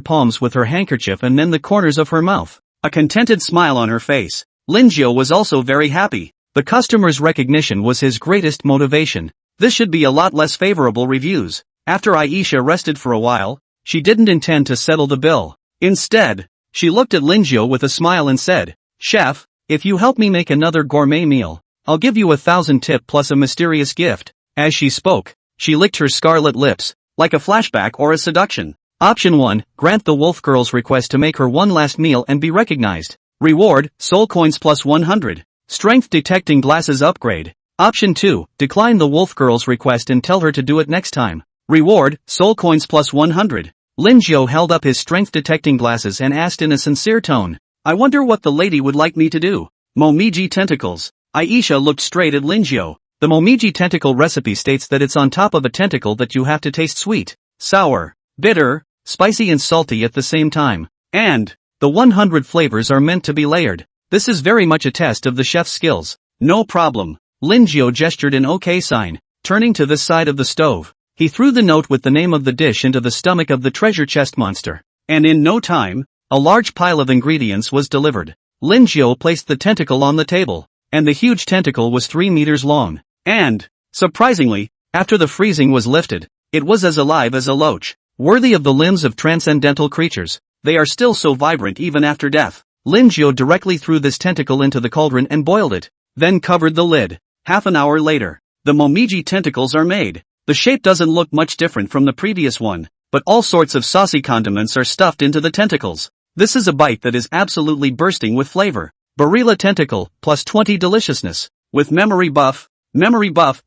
palms with her handkerchief and then the corners of her mouth. A contented smile on her face. Linjo was also very happy. The customer's recognition was his greatest motivation. This should be a lot less favorable reviews. After Aisha rested for a while, she didn't intend to settle the bill. Instead, she looked at Linjo with a smile and said, "Chef, if you help me make another gourmet meal, I'll give you 1,000 tip plus a mysterious gift." As she spoke, she licked her scarlet lips, like a flashback or a seduction. Option 1, grant the wolf girl's request to make her one last meal and be recognized. Reward, soul coins plus 100. Strength detecting glasses upgrade. Option 2, decline the wolf girl's request and tell her to do it next time. Reward, soul coins plus 100. Linjo held up his strength detecting glasses and asked in a sincere tone, "I wonder what the lady would like me to do." Momiji tentacles. Aisha looked straight at Linjo. The Momiji tentacle recipe states that it's on top of a tentacle that you have to taste sweet, sour, bitter, spicy and salty at the same time. And the 100 flavors are meant to be layered. This is very much a test of the chef's skills. No problem. Linjo gestured an OK sign, turning to this side of the stove. He threw the note with the name of the dish into the stomach of the treasure chest monster. And in no time, a large pile of ingredients was delivered. Linjo placed the tentacle on the table, and the huge tentacle was 3 meters long. And, surprisingly, after the freezing was lifted, it was as alive as a loach. Worthy of the limbs of transcendental creatures, they are still so vibrant even after death. Linjo directly threw this tentacle into the cauldron and boiled it, then covered the lid. Half an hour later, the Momiji tentacles are made. The shape doesn't look much different from the previous one, but all sorts of saucy condiments are stuffed into the tentacles. This is a bite that is absolutely bursting with flavor. Barilla tentacle, plus 20 deliciousness. With memory buff,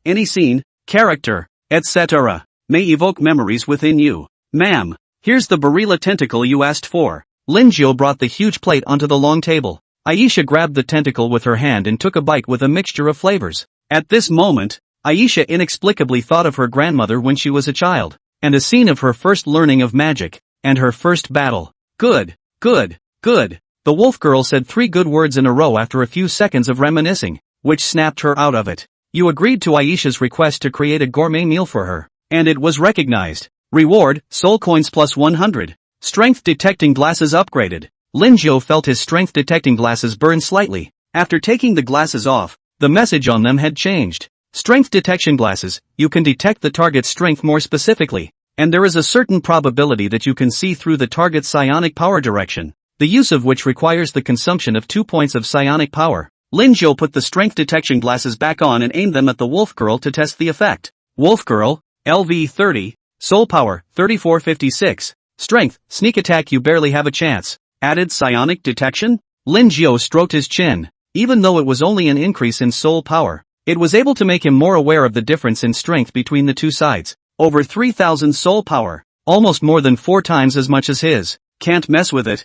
any scene, character, etc. may evoke memories within you. Ma'am, here's the Barilla tentacle you asked for. Linjo brought the huge plate onto the long table. Aisha grabbed the tentacle with her hand and took a bite with a mixture of flavors. At this moment, Aisha inexplicably thought of her grandmother when she was a child, and a scene of her first learning of magic, and her first battle. Good. The wolf girl said 3 good words in a row after a few seconds of reminiscing, which snapped her out of it. You agreed to Aisha's request to create a gourmet meal for her, and it was recognized. Reward, soul coins plus 100. Strength detecting glasses upgraded. Linjo felt his strength detecting glasses burn slightly. After taking the glasses off, the message on them had changed. Strength detection glasses, you can detect the target's strength more specifically, and there is a certain probability that you can see through the target's psionic power direction, the use of which requires the consumption of 2 points of psionic power. Linjo put the strength detection glasses back on and aimed them at the wolf girl to test the effect. Wolf girl, LV 30, soul power, 3456, strength, sneak attack you barely have a chance. Added psionic detection? Linjo stroked his chin. Even though it was only an increase in soul power, it was able to make him more aware of the difference in strength between the two sides. Over 3,000 soul power, almost more than 4 times as much as his. Can't mess with it.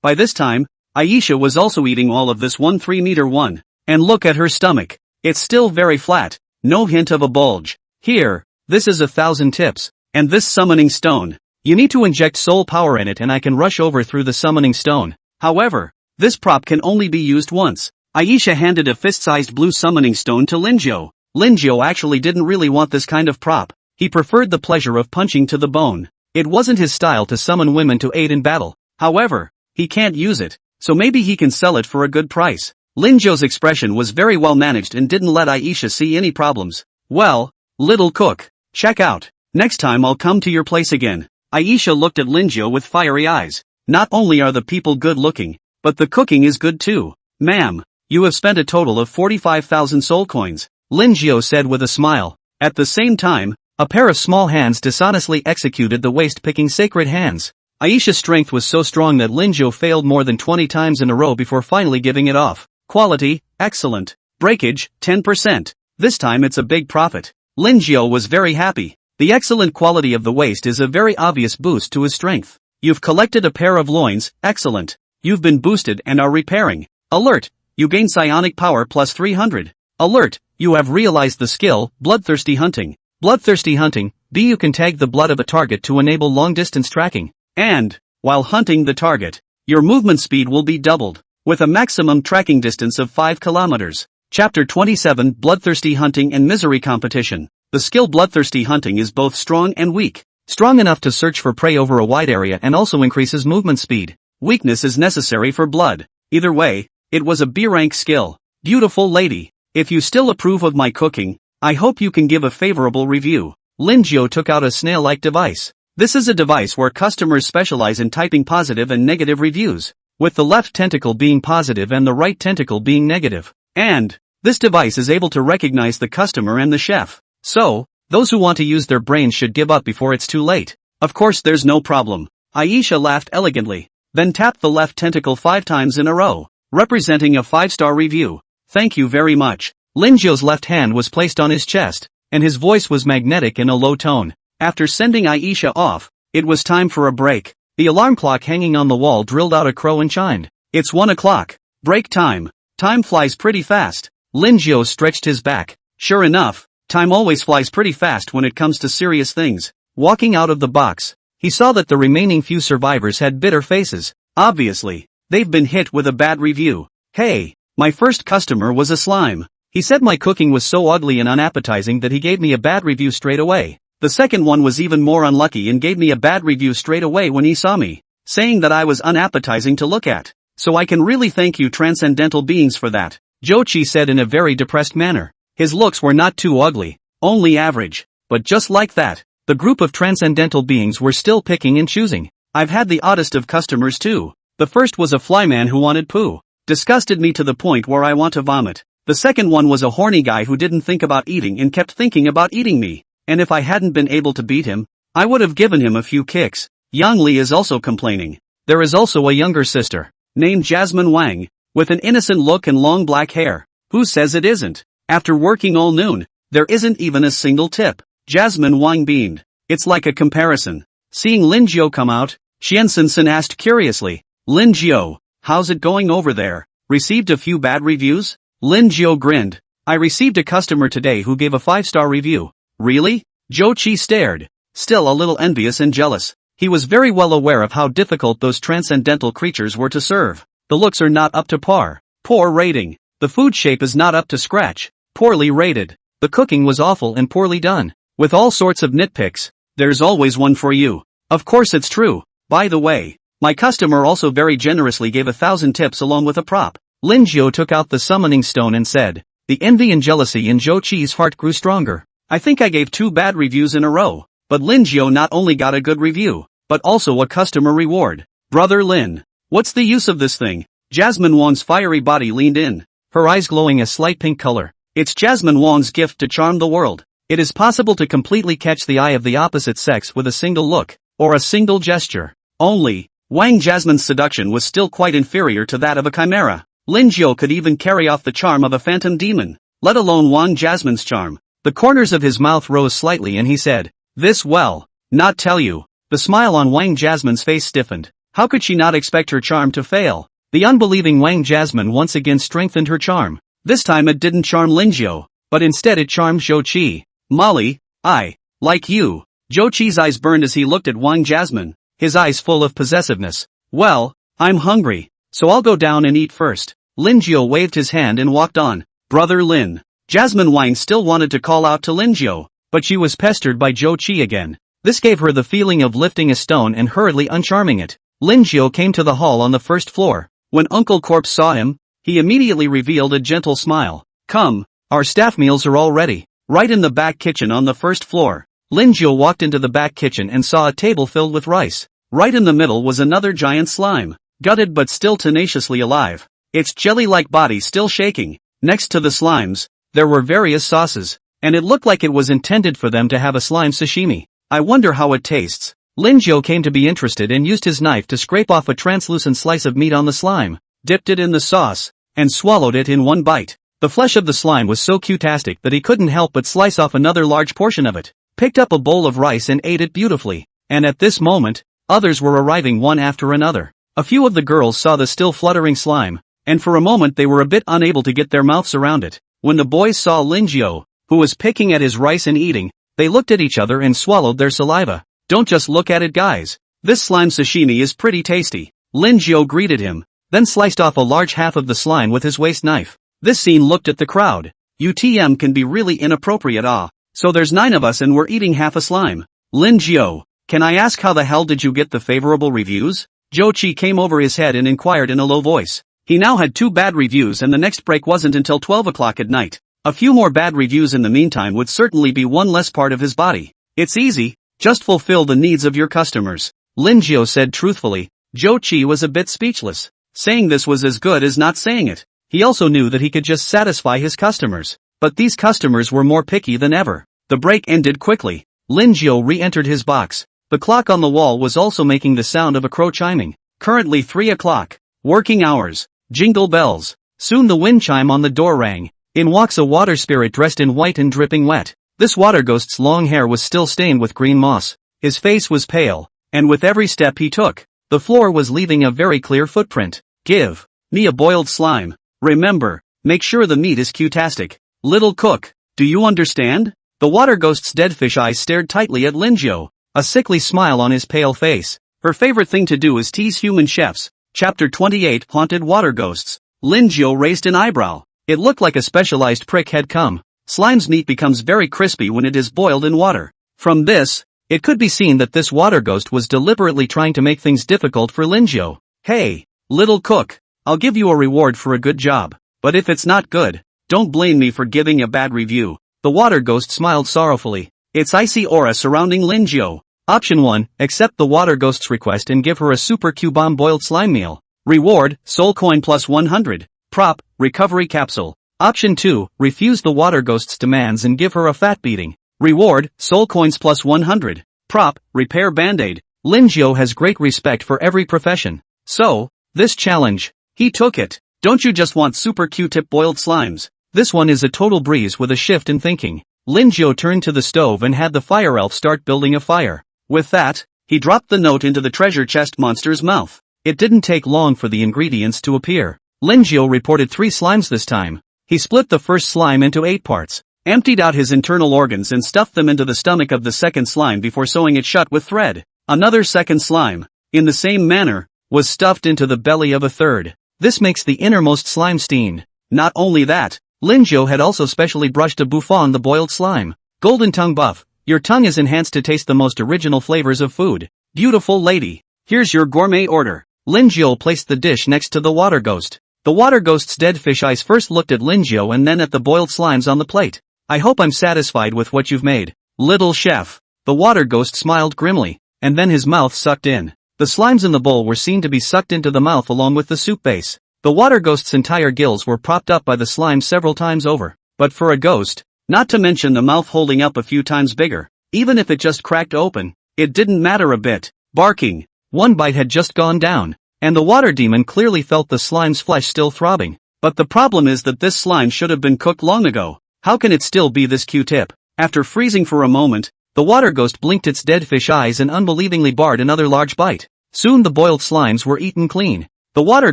By this time, Aisha was also eating all of this 3 meter one. And look at her stomach. It's still very flat. no hint of a bulge. Here, this is 1,000 tips. And this summoning stone. You need to inject soul power in it and I can rush over through the summoning stone. However, this prop can only be used once. Aisha handed a fist-sized blue summoning stone to Linjo. Linjo actually didn't really want this kind of prop. He preferred the pleasure of punching to the bone. It wasn't his style to summon women to aid in battle. However, he can't use it, so maybe he can sell it for a good price. Linjo's expression was very well managed and didn't let Aisha see any problems. Well, little cook, check out. Next time I'll come to your place again. Aisha looked at Linjo with fiery eyes. Not only are the people good looking, but the cooking is good too. Ma'am, you have spent a total of 45,000 soul coins, Linjo said with a smile. At the same time, a pair of small hands dishonestly executed the waist-picking sacred hands. Aisha's strength was so strong that Linjo failed more than 20 times in a row before finally giving it off. Quality, excellent. Breakage, 10%. This time it's a big profit. Linjo was very happy. The excellent quality of the waist is a very obvious boost to his strength. You've collected a pair of loins, excellent. You've been boosted and are repairing. Alert, you gain psionic power plus 300. Alert, you have realized the skill, bloodthirsty hunting. Bloodthirsty hunting, you can tag the blood of a target to enable long-distance tracking. And, while hunting the target, your movement speed will be doubled, with a maximum tracking distance of 5 kilometers. Chapter 27 Bloodthirsty Hunting and Misery Competition. The skill Bloodthirsty Hunting is both strong and weak. Strong enough to search for prey over a wide area and also increases movement speed. Weakness is necessary for blood. Either way, it was a B-rank skill. Beautiful lady, if you still approve of my cooking, I hope you can give a favorable review. Linjo took out a snail-like device. This is a device where customers specialize in typing positive and negative reviews, with the left tentacle being positive and the right tentacle being negative. And, this device is able to recognize the customer and the chef. So, those who want to use their brains should give up before it's too late. Of course there's no problem. Aisha laughed elegantly, then tapped the left tentacle 5 times in a row, representing a 5-star review. Thank you very much. Linjo's left hand was placed on his chest, and his voice was magnetic in a low tone. After sending Aisha off, it was time for a break. The alarm clock hanging on the wall drilled out a crow and chimed. It's 1 o'clock. Break time. Time flies pretty fast. Linjo stretched his back. Sure enough, time always flies pretty fast when it comes to serious things. Walking out of the box, he saw that the remaining few survivors had bitter faces. Obviously, they've been hit with a bad review. Hey, my first customer was a slime. He said my cooking was so ugly and unappetizing that he gave me a bad review straight away. The second one was even more unlucky and gave me a bad review straight away when he saw me, saying that I was unappetizing to look at. So I can really thank you transcendental beings for that, Jochi said in a very depressed manner. His looks were not too ugly, only average. But just like that, the group of transcendental beings were still picking and choosing. I've had the oddest of customers too. The first was a flyman who wanted poo. Disgusted me to the point where I want to vomit. The second one was a horny guy who didn't think about eating and kept thinking about eating me. And if I hadn't been able to beat him, I would have given him a few kicks. Yang Li is also complaining. There is also a younger sister, named Jasmine Wang, with an innocent look and long black hair. Who says it isn't? After working all noon, there isn't even a single tip. Jasmine Wang beamed. It's like a comparison. Seeing Lin Jiao come out, Xian Sinsen asked curiously, Lin Jiao, how's it going over there? Received a few bad reviews? Lin Jiao grinned. I received a customer today who gave a 5-star review. Really? Zhou Qi stared, still a little envious and jealous. He was very well aware of how difficult those transcendental creatures were to serve. The looks are not up to par. Poor rating. The food shape is not up to scratch. Poorly rated. The cooking was awful and poorly done. With all sorts of nitpicks. There's always one for you. Of course it's true. By the way, my customer also very generously gave 1,000 tips along with a prop. Lin Jiao took out the summoning stone and said, the envy and jealousy in Zhou Qi's heart grew stronger. I think I gave 2 bad reviews in a row, but Lin Jiao not only got a good review, but also a customer reward. Brother Lin, what's the use of this thing? Jasmine Wang's fiery body leaned in, her eyes glowing a slight pink color. It's Jasmine Wang's gift to charm the world. It is possible to completely catch the eye of the opposite sex with a single look, or a single gesture. Only, Wang Jasmine's seduction was still quite inferior to that of a chimera. Lin Jiao could even carry off the charm of a phantom demon, let alone Wang Jasmine's charm. The corners of his mouth rose slightly and he said, this well, not tell you. The smile on Wang Jasmine's face stiffened. How could she not expect her charm to fail? The unbelieving Wang Jasmine once again strengthened her charm. This time it didn't charm Lin Jiao, but instead it charmed Zhou Qi. Molly, I like you. Zhou Qi's eyes burned as he looked at Wang Jasmine, his eyes full of possessiveness. Well, I'm hungry, so I'll go down and eat first. Lin Jiu waved his hand and walked on. Brother Lin. Jasmine Wang still wanted to call out to Lin Jiu, but she was pestered by Zhou Qi again. This gave her the feeling of lifting a stone and hurriedly uncharming it. Lin Jiu came to the hall on the first floor. When Uncle Corpse saw him, he immediately revealed a gentle smile. Come, our staff meals are all ready. Right in the back kitchen on the first floor. Lin Jiu walked into the back kitchen and saw a table filled with rice. Right in the middle was another giant slime, gutted but still tenaciously alive, its jelly-like body still shaking. Next to the slimes, there were various sauces, and it looked like it was intended for them to have a slime sashimi. I wonder how it tastes. Lin Jiu came to be interested and used his knife to scrape off a translucent slice of meat on the slime, dipped it in the sauce, and swallowed it in one bite. The flesh of the slime was so cutastic that he couldn't help but slice off another large portion of it, picked up a bowl of rice and ate it beautifully. And at this moment, others were arriving one after another. A few of the girls saw the still fluttering slime, and for a moment they were a bit unable to get their mouths around it. When the boys saw Lin Jiu, who was picking at his rice and eating, they looked at each other and swallowed their saliva. Don't just look at it, guys. This slime sashimi is pretty tasty. Lin Jiu greeted him, then sliced off a large half of the slime with his waist knife. This scene looked at the crowd. UTM can be really inappropriate. So there's 9 of us and we're eating half a slime. Lin Jiu, can I ask how the hell did you get the favorable reviews? Zhou Qi came over his head and inquired in a low voice. He now had 2 bad reviews and the next break wasn't until 12 o'clock at night. A few more bad reviews in the meantime would certainly be one less part of his body. It's easy, just fulfill the needs of your customers. Lin Jiu said truthfully. Zhou Qi was a bit speechless. Saying this was as good as not saying it. He also knew that he could just satisfy his customers. But these customers were more picky than ever. The break ended quickly. Lin Jiu re-entered his box. The clock on the wall was also making the sound of a crow chiming. Currently 3 o'clock. Working hours. Jingle bells. Soon the wind chime on the door rang. In walks a water spirit dressed in white and dripping wet. This water ghost's long hair was still stained with green moss. His face was pale, and with every step he took, the floor was leaving a very clear footprint. Give me a boiled slime. Remember, make sure the meat is cutastic. Little cook, do you understand? The water ghost's dead fish eyes stared tightly at Lin Jiu, a sickly smile on his pale face. Her favorite thing to do is tease human chefs. Chapter 28 Haunted Water Ghosts. Lin Jiu raised an eyebrow. It looked like a specialized prick had come. Slime's meat becomes very crispy when it is boiled in water. From this, it could be seen that this water ghost was deliberately trying to make things difficult for Lin Jiu. Hey, little cook, I'll give you a reward for a good job, but if it's not good, don't blame me for giving a bad review. The water ghost smiled sorrowfully. Its icy aura surrounding Lin Jiu. Option 1, accept the water ghost's request and give her a super Q-bomb boiled slime meal. Reward, soul coin plus 100. Prop, recovery capsule. Option 2, refuse the water ghost's demands and give her a fat beating. Reward, soul coins plus 100. Prop, repair band-aid. Lin Jiu has great respect for every profession. So, this challenge, he took it. Don't you just want super Q-tip boiled slimes? This one is a total breeze with a shift in thinking. Lin Jiu turned to the stove and had the fire elf start building a fire. With that, he dropped the note into the treasure chest monster's mouth. It didn't take long for the ingredients to appear. Lin Jiu reported 3 slimes this time. He split the first slime into 8 parts, emptied out his internal organs and stuffed them into the stomach of the second slime before sewing it shut with thread. Another second slime, in the same manner, was stuffed into the belly of a third. This makes the innermost slime steam. Not only that, Lin Jiu had also specially brushed a buffon the boiled slime. Golden tongue buff, your tongue is enhanced to taste the most original flavors of food. Beautiful lady, here's your gourmet order. Lin Jiu placed the dish next to the water ghost. The water ghost's dead fish eyes first looked at Lin Jiu and then at the boiled slimes on the plate. I hope I'm satisfied with what you've made, little chef. The water ghost smiled grimly, and then his mouth sucked in. The slimes in the bowl were seen to be sucked into the mouth along with the soup base. The water ghost's entire gills were propped up by the slime several times over. But for a ghost, not to mention the mouth holding up a few times bigger, even if it just cracked open, it didn't matter a bit. Barking. One bite had just gone down, and the water demon clearly felt the slime's flesh still throbbing. But the problem is that this slime should have been cooked long ago. How can it still be this Q-tip? After freezing for a moment, the water ghost blinked its dead fish eyes and unbelievingly barred another large bite. Soon the boiled slimes were eaten clean. The water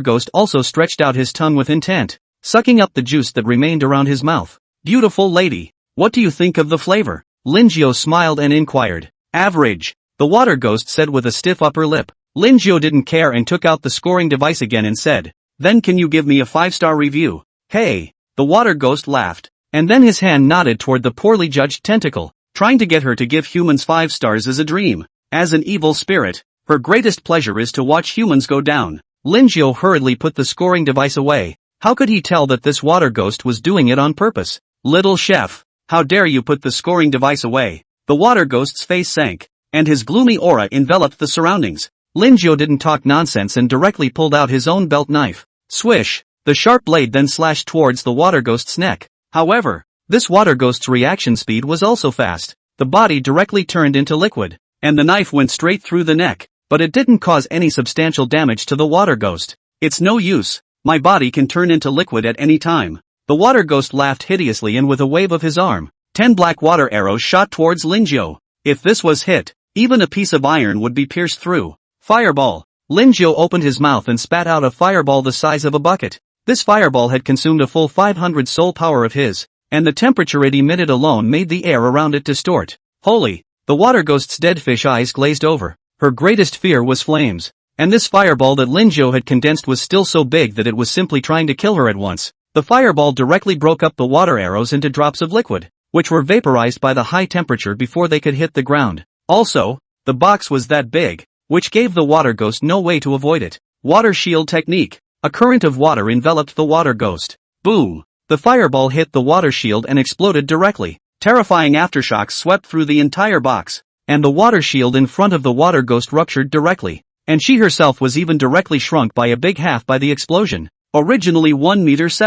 ghost also stretched out his tongue with intent, sucking up the juice that remained around his mouth. Beautiful lady. What do you think of the flavor? Linjiao smiled and inquired. Average. The water ghost said with a stiff upper lip. Linjiao didn't care and took out the scoring device again and said, then can you give me a 5-star review? Hey. The water ghost laughed. And then his hand nodded toward the poorly judged tentacle. Trying to get her to give humans 5 stars is a dream. As an evil spirit, her greatest pleasure is to watch humans go down. Linjiao hurriedly put the scoring device away. How could he tell that this water ghost was doing it on purpose? Little chef, how dare you put the scoring device away? The water ghost's face sank, and his gloomy aura enveloped the surroundings. Linjiao didn't talk nonsense and directly pulled out his own belt knife. Swish! The sharp blade then slashed towards the water ghost's neck. However, this water ghost's reaction speed was also fast. The body directly turned into liquid, and the knife went straight through the neck, but it didn't cause any substantial damage to the water ghost. It's no use. My body can turn into liquid at any time. The water ghost laughed hideously and with a wave of his arm, 10 black water arrows shot towards Linjiao. If this was hit, even a piece of iron would be pierced through. Fireball. Linjiao opened his mouth and spat out a fireball the size of a bucket. This fireball had consumed a full 500 soul power of his, and the temperature it emitted alone made the air around it distort. Holy! The water ghost's dead fish eyes glazed over. Her greatest fear was flames. And this fireball that Linjiao had condensed was still so big that it was simply trying to kill her at once. The fireball directly broke up the water arrows into drops of liquid, which were vaporized by the high temperature before they could hit the ground. Also, the box was that big, which gave the water ghost no way to avoid it. Water shield technique. A current of water enveloped the water ghost. Boom! The fireball hit the water shield and exploded directly. Terrifying aftershocks swept through the entire box, and the water shield in front of the water ghost ruptured directly. And she herself was even directly shrunk by a big half by the explosion. Originally 1.7 meters,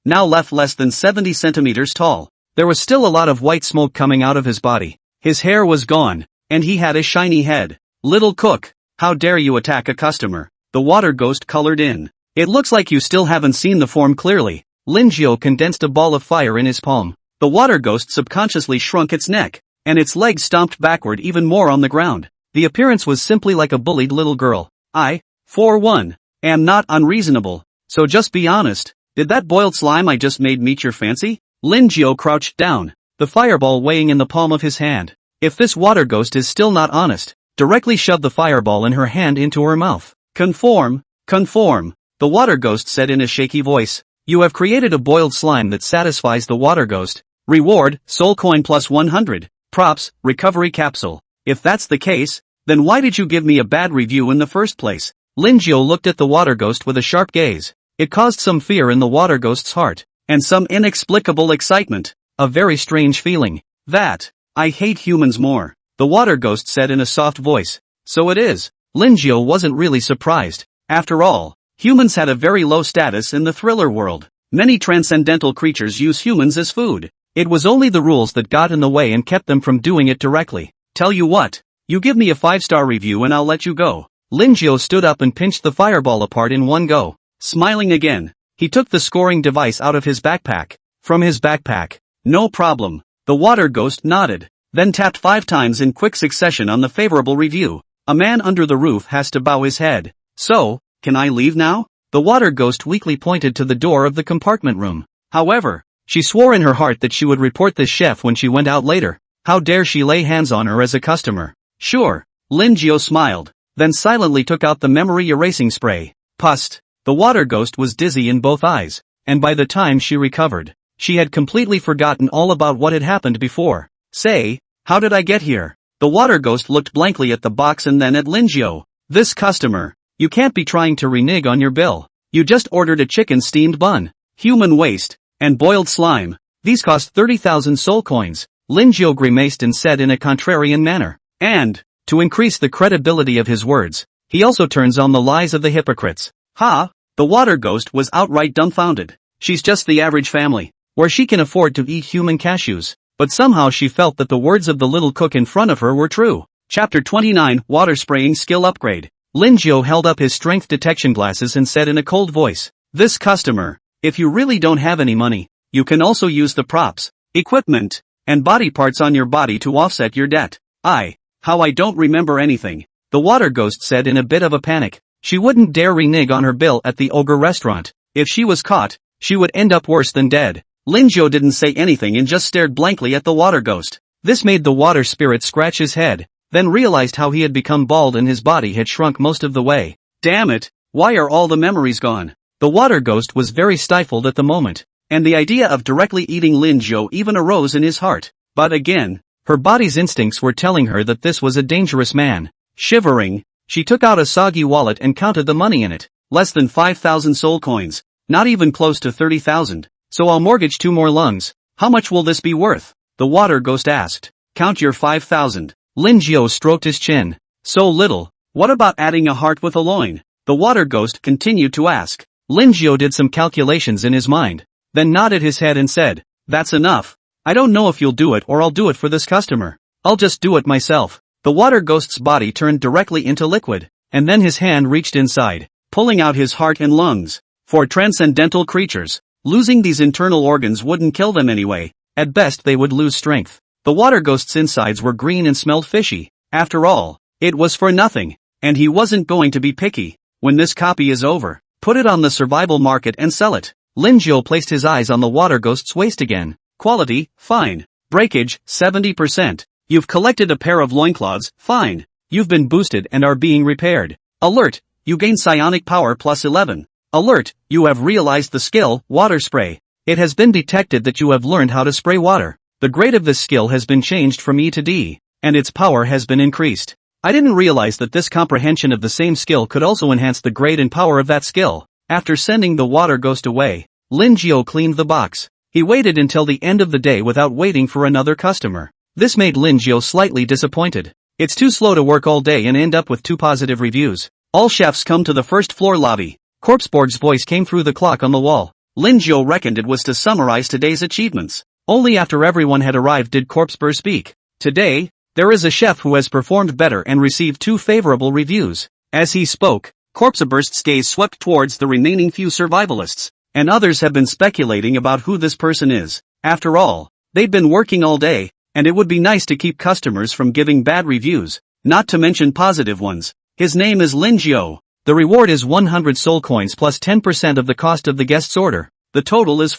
now left less than 70 centimeters tall. There was still a lot of white smoke coming out of his body. His hair was gone, and he had a shiny head. Little cook, how dare you attack a customer? The water ghost colored in. It looks like you still haven't seen the form clearly. Linjiao condensed a ball of fire in his palm. The water ghost subconsciously shrunk its neck, and its legs stomped backward even more on the ground. The appearance was simply like a bullied little girl. I, for one, am not unreasonable. So just be honest, did that boiled slime I just made meet your fancy? Linjiao crouched down, the fireball weighing in the palm of his hand. If this water ghost is still not honest, directly shove the fireball in her hand into her mouth. Conform, the water ghost said in a shaky voice. You have created a boiled slime that satisfies the water ghost. Reward, soul coin plus 100. Props, recovery capsule. If that's the case, then why did you give me a bad review in the first place? Linjiao looked at the water ghost with a sharp gaze. It caused some fear in the water ghost's heart, and some inexplicable excitement. A very strange feeling. That, I hate humans more, the water ghost said in a soft voice. So it is. Linjiao wasn't really surprised. After all, humans had a very low status in the thriller world. Many transcendental creatures use humans as food. It was only the rules that got in the way and kept them from doing it directly. Tell you what, you give me a 5-star review and I'll let you go. Linjiao stood up and pinched the fireball apart in one go. Smiling again, he took the scoring device out of his backpack. From his backpack. No problem. The water ghost nodded, then tapped 5 times in quick succession on the favorable review. A man under the roof has to bow his head. So, can I leave now? The water ghost weakly pointed to the door of the compartment room. However, she swore in her heart that she would report this chef when she went out later. How dare she lay hands on her as a customer? Sure. Linjiao smiled, then silently took out the memory erasing spray. Pust. The water ghost was dizzy in both eyes, and by the time she recovered, she had completely forgotten all about what had happened before. Say, how did I get here? The water ghost looked blankly at the box and then at Linjiao. This customer, you can't be trying to renege on your bill. You just ordered a chicken steamed bun, human waste, and boiled slime. These cost 30,000 soul coins. Linjiao grimaced and said in a contrarian manner. And, to increase the credibility of his words, he also turns on the lies of the hypocrites. Ha! The water ghost was outright dumbfounded. She's just the average family, where she can afford to eat human cashews. But somehow she felt that the words of the little cook in front of her were true. Chapter 29, Water Spraying Skill Upgrade. Linjiao held up his strength detection glasses and said in a cold voice, this customer, if you really don't have any money, you can also use the props, equipment, and body parts on your body to offset your debt. How I don't remember anything, the water ghost said in a bit of a panic. She wouldn't dare renege on her bill at the ogre restaurant. If she was caught, she would end up worse than dead. Lin Jiu didn't say anything and just stared blankly at the water ghost. This made the water spirit scratch his head, then realized how he had become bald and his body had shrunk most of the way. Damn it, why are all the memories gone? The water ghost was very stifled at the moment, and the idea of directly eating Lin Jiu even arose in his heart. But again, her body's instincts were telling her that this was a dangerous man. Shivering, she took out a soggy wallet and counted the money in it. Less than 5,000 soul coins. Not even close to 30,000. So I'll mortgage 2 more lungs. How much will this be worth? The water ghost asked. Count your 5,000. Lin Jiu stroked his chin. So little. What about adding a heart with a loin? The water ghost continued to ask. Lin Jiu did some calculations in his mind, then nodded his head and said, that's enough. I don't know if you'll do it or I'll do it for this customer. I'll just do it myself. The water ghost's body turned directly into liquid, and then his hand reached inside, pulling out his heart and lungs. For transcendental creatures, losing these internal organs wouldn't kill them anyway. At best they would lose strength. The water ghost's insides were green and smelled fishy. After all, it was for nothing, and he wasn't going to be picky. When this copy is over, put it on the survival market and sell it. Lin Jiu placed his eyes on the water ghost's waist again. Quality, fine. Breakage, 70%. You've collected a pair of loincloths, fine. You've been boosted and are being repaired. Alert, you gain psionic power plus 11. Alert, you have realized the skill, water spray. It has been detected that you have learned how to spray water. The grade of this skill has been changed from E to D, and its power has been increased. I didn't realize that this comprehension of the same skill could also enhance the grade and power of that skill. After sending the water ghost away, Lin Jiu cleaned the box. He waited until the end of the day without waiting for another customer. This made Lin Jiu slightly disappointed. It's too slow to work all day and end up with 2 positive reviews. All chefs come to the first floor lobby. Corpseborg's voice came through the clock on the wall. Lin Jiu reckoned it was to summarize today's achievements. Only after everyone had arrived did Corpseborg speak. Today, there is a chef who has performed better and received 2 favorable reviews. As he spoke, Corpseborg's gaze swept towards the remaining few survivalists, and others have been speculating about who this person is. After all, they've been working all day, and it would be nice to keep customers from giving bad reviews, not to mention positive ones. His name is Lin Jiu. The reward is 100 soul coins plus 10% of the cost of the guest's order. The total is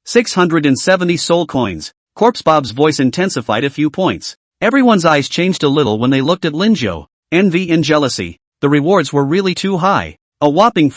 670 soul coins. Corpse Bob's voice intensified a few points. Everyone's eyes changed a little when they looked at Lin Jiu. Envy and jealousy. The rewards were really too high. A whopping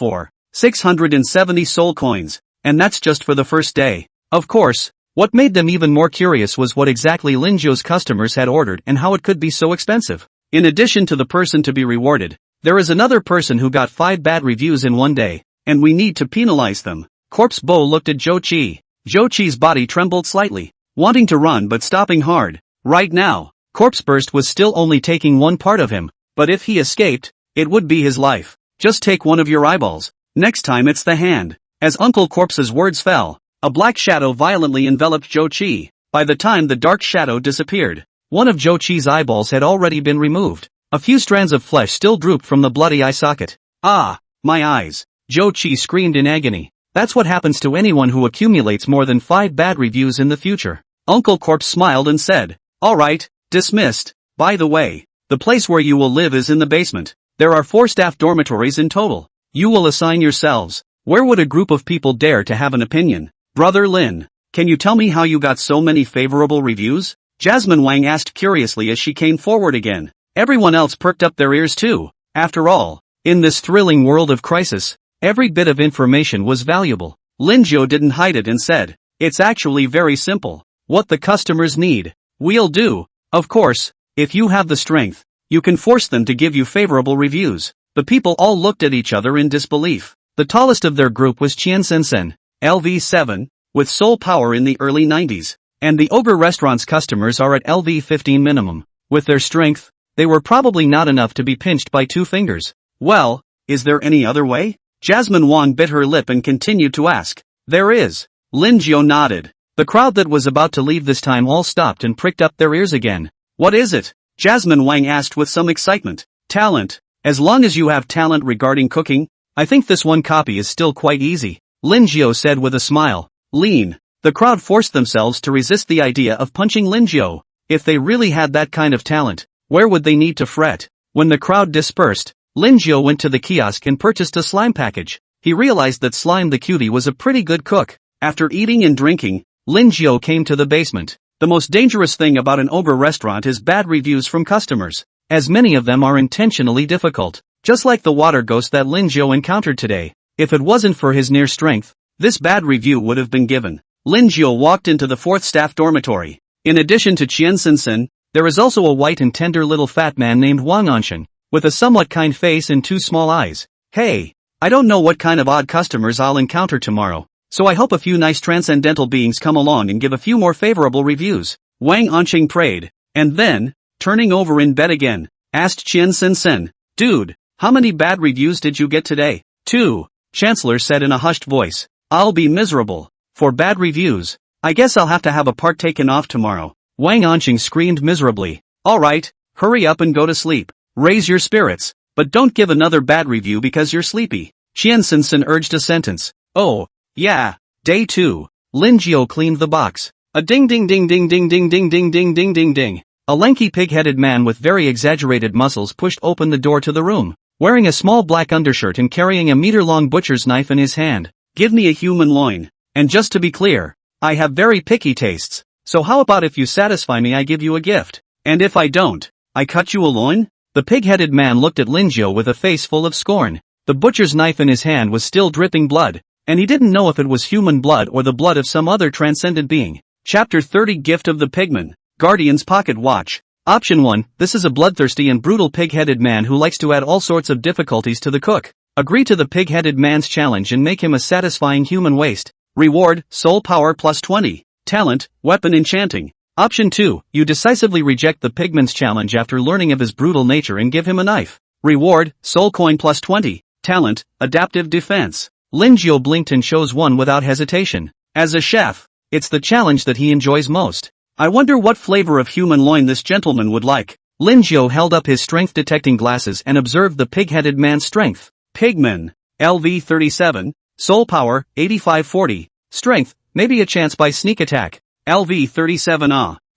670 soul coins. And that's just for the first day. Of course, what made them even more curious was what exactly Lin Jiu's customers had ordered and how it could be so expensive. In addition to the person to be rewarded, there is another person who got 5 bad reviews in one day, and we need to penalize them. Corpse Bo looked at Zhou Qi. Zhou Qi's body trembled slightly, wanting to run but stopping hard. Right now, Corpse Burst was still only taking one part of him, but if he escaped, it would be his life. Just take one of your eyeballs. Next time it's the hand. As Uncle Corpse's words fell, a black shadow violently enveloped Zhou Qi. By the time the dark shadow disappeared, one of Zhou Qi's eyeballs had already been removed. A few strands of flesh still drooped from the bloody eye socket. Ah, my eyes! Zhou Qi screamed in agony. That's what happens to anyone who accumulates more than 5 bad reviews in the future. Uncle Corpse smiled and said, alright, dismissed. By the way, the place where you will live is in the basement. There are 4 staff dormitories in total. You will assign yourselves. Where would a group of people dare to have an opinion? Brother Lin, can you tell me how you got so many favorable reviews? Jasmine Wang asked curiously as she came forward again. Everyone else perked up their ears too. After all, in this thrilling world of crisis, every bit of information was valuable. Lin Jiu didn't hide it and said, it's actually very simple. What the customers need, we'll do. Of course, if you have the strength, you can force them to give you favorable reviews. The people all looked at each other in disbelief. The tallest of their group was Qian Sensen, LV7, with soul power in the early 90s, and the Ogre Restaurant's customers are at LV15 minimum. With their strength, they were probably not enough to be pinched by 2 fingers. Well, is there any other way? Jasmine Wang bit her lip and continued to ask. There is. Lin Jiu nodded. The crowd that was about to leave this time all stopped and pricked up their ears again. What is it? Jasmine Wang asked with some excitement. Talent. As long as you have talent regarding cooking, I think this one copy is still quite easy. Lin Jiu said with a smile. Lean. The crowd forced themselves to resist the idea of punching Lin Jiu. If they really had that kind of talent, where would they need to fret? When the crowd dispersed, Lin Jiu went to the kiosk and purchased a slime package. He realized that Slime the Cutie was a pretty good cook. After eating and drinking, Lin Jiao came to the basement. The most dangerous thing about an ogre restaurant is bad reviews from customers, as many of them are intentionally difficult. Just like the water ghost that Lin Jiao encountered today. If it wasn't for his near strength, this bad review would have been given. Lin Jiao walked into the 4th staff dormitory. In addition to Qian Sinsen, there is also a white and tender little fat man named Wang Anshan, with a somewhat kind face and 2 small eyes. Hey, I don't know what kind of odd customers I'll encounter tomorrow, so I hope a few nice transcendental beings come along and give a few more favorable reviews. Wang Anshan prayed, and then, turning over in bed again, asked Qian Sinsen, "Dude, how many bad reviews did you get today?" 2. Chancellor said in a hushed voice. "I'll be miserable. For bad reviews, I guess I'll have to have a part taken off tomorrow." Wang Anshan screamed miserably. "Alright, hurry up and go to sleep. Raise your spirits, but don't give another bad review because you're sleepy." Qian Sinsen urged a sentence. "Oh, yeah." Day 2. Lin Jiao cleaned the box. A ding ding ding ding ding ding ding ding ding ding ding ding. A lanky pig-headed man with very exaggerated muscles pushed open the door to the room, wearing a small black undershirt and carrying a meter-long butcher's knife in his hand. "Give me a human loin. And just to be clear, I have very picky tastes, so how about if you satisfy me I give you a gift? And if I don't, I cut you a loin?" The pig-headed man looked at Lin Jiao with a face full of scorn. The butcher's knife in his hand was still dripping blood, and he didn't know if it was human blood or the blood of some other transcendent being. Chapter 30 Gift of the Pigman. Guardian's Pocket Watch. Option 1, this is a bloodthirsty and brutal pig-headed man who likes to add all sorts of difficulties to the cook. Agree to the pig-headed man's challenge and make him a satisfying human waste. Reward, soul power plus 20. Talent, weapon enchanting. Option 2, you decisively reject the pigman's challenge after learning of his brutal nature and give him a knife. Reward, soul coin plus 20. Talent, adaptive defense. Lin Jiao blinked and chose 1 without hesitation. As a chef, it's the challenge that he enjoys most. I wonder what flavor of human loin this gentleman would like. Lin Jiao held up his strength-detecting glasses and observed the pig-headed man's strength. Pigman, LV 37. Soul power, 8540. Strength, maybe a chance by sneak attack. LV 37.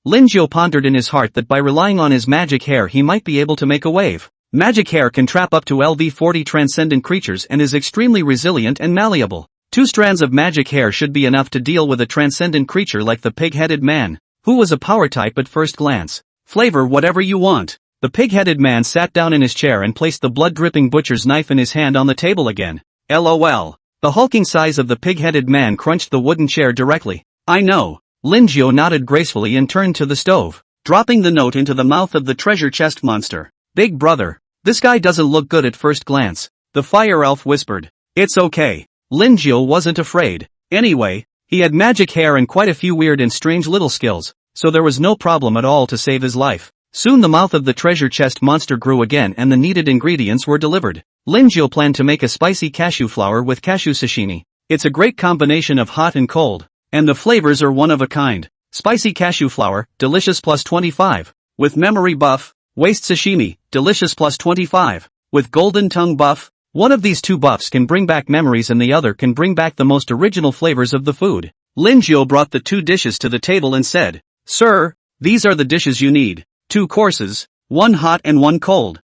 Lin Jiao pondered in his heart that by relying on his magic hair he might be able to make a wave. Magic hair can trap up to LV 40 transcendent creatures and is extremely resilient and malleable. 2 strands of magic hair should be enough to deal with a transcendent creature like the pig-headed man, who was a power type at first glance. Flavor whatever you want. The pig-headed man sat down in his chair and placed the blood-dripping butcher's knife in his hand on the table again. LOL. The hulking size of the pig-headed man crunched the wooden chair directly. I know. Lin Jiao nodded gracefully and turned to the stove, dropping the note into the mouth of the treasure chest monster. Big brother, this guy doesn't look good at first glance. The fire elf whispered. It's okay. Lin Jiao wasn't afraid. Anyway, he had magic hair and quite a few weird and strange little skills, so there was no problem at all to save his life. Soon the mouth of the treasure chest monster grew again and the needed ingredients were delivered. Lin Jiao planned to make a spicy cashew flour with cashew sashimi. It's a great combination of hot and cold, and the flavors are one of a kind. Spicy cashew flour, delicious plus 25. With memory buff, waste sashimi, delicious plus 25. With golden tongue buff, one of these 2 buffs can bring back memories and the other can bring back the most original flavors of the food. Lin Jiao brought the 2 dishes to the table and said, Sir, these are the dishes you need. 2 courses, 1 hot and 1 cold.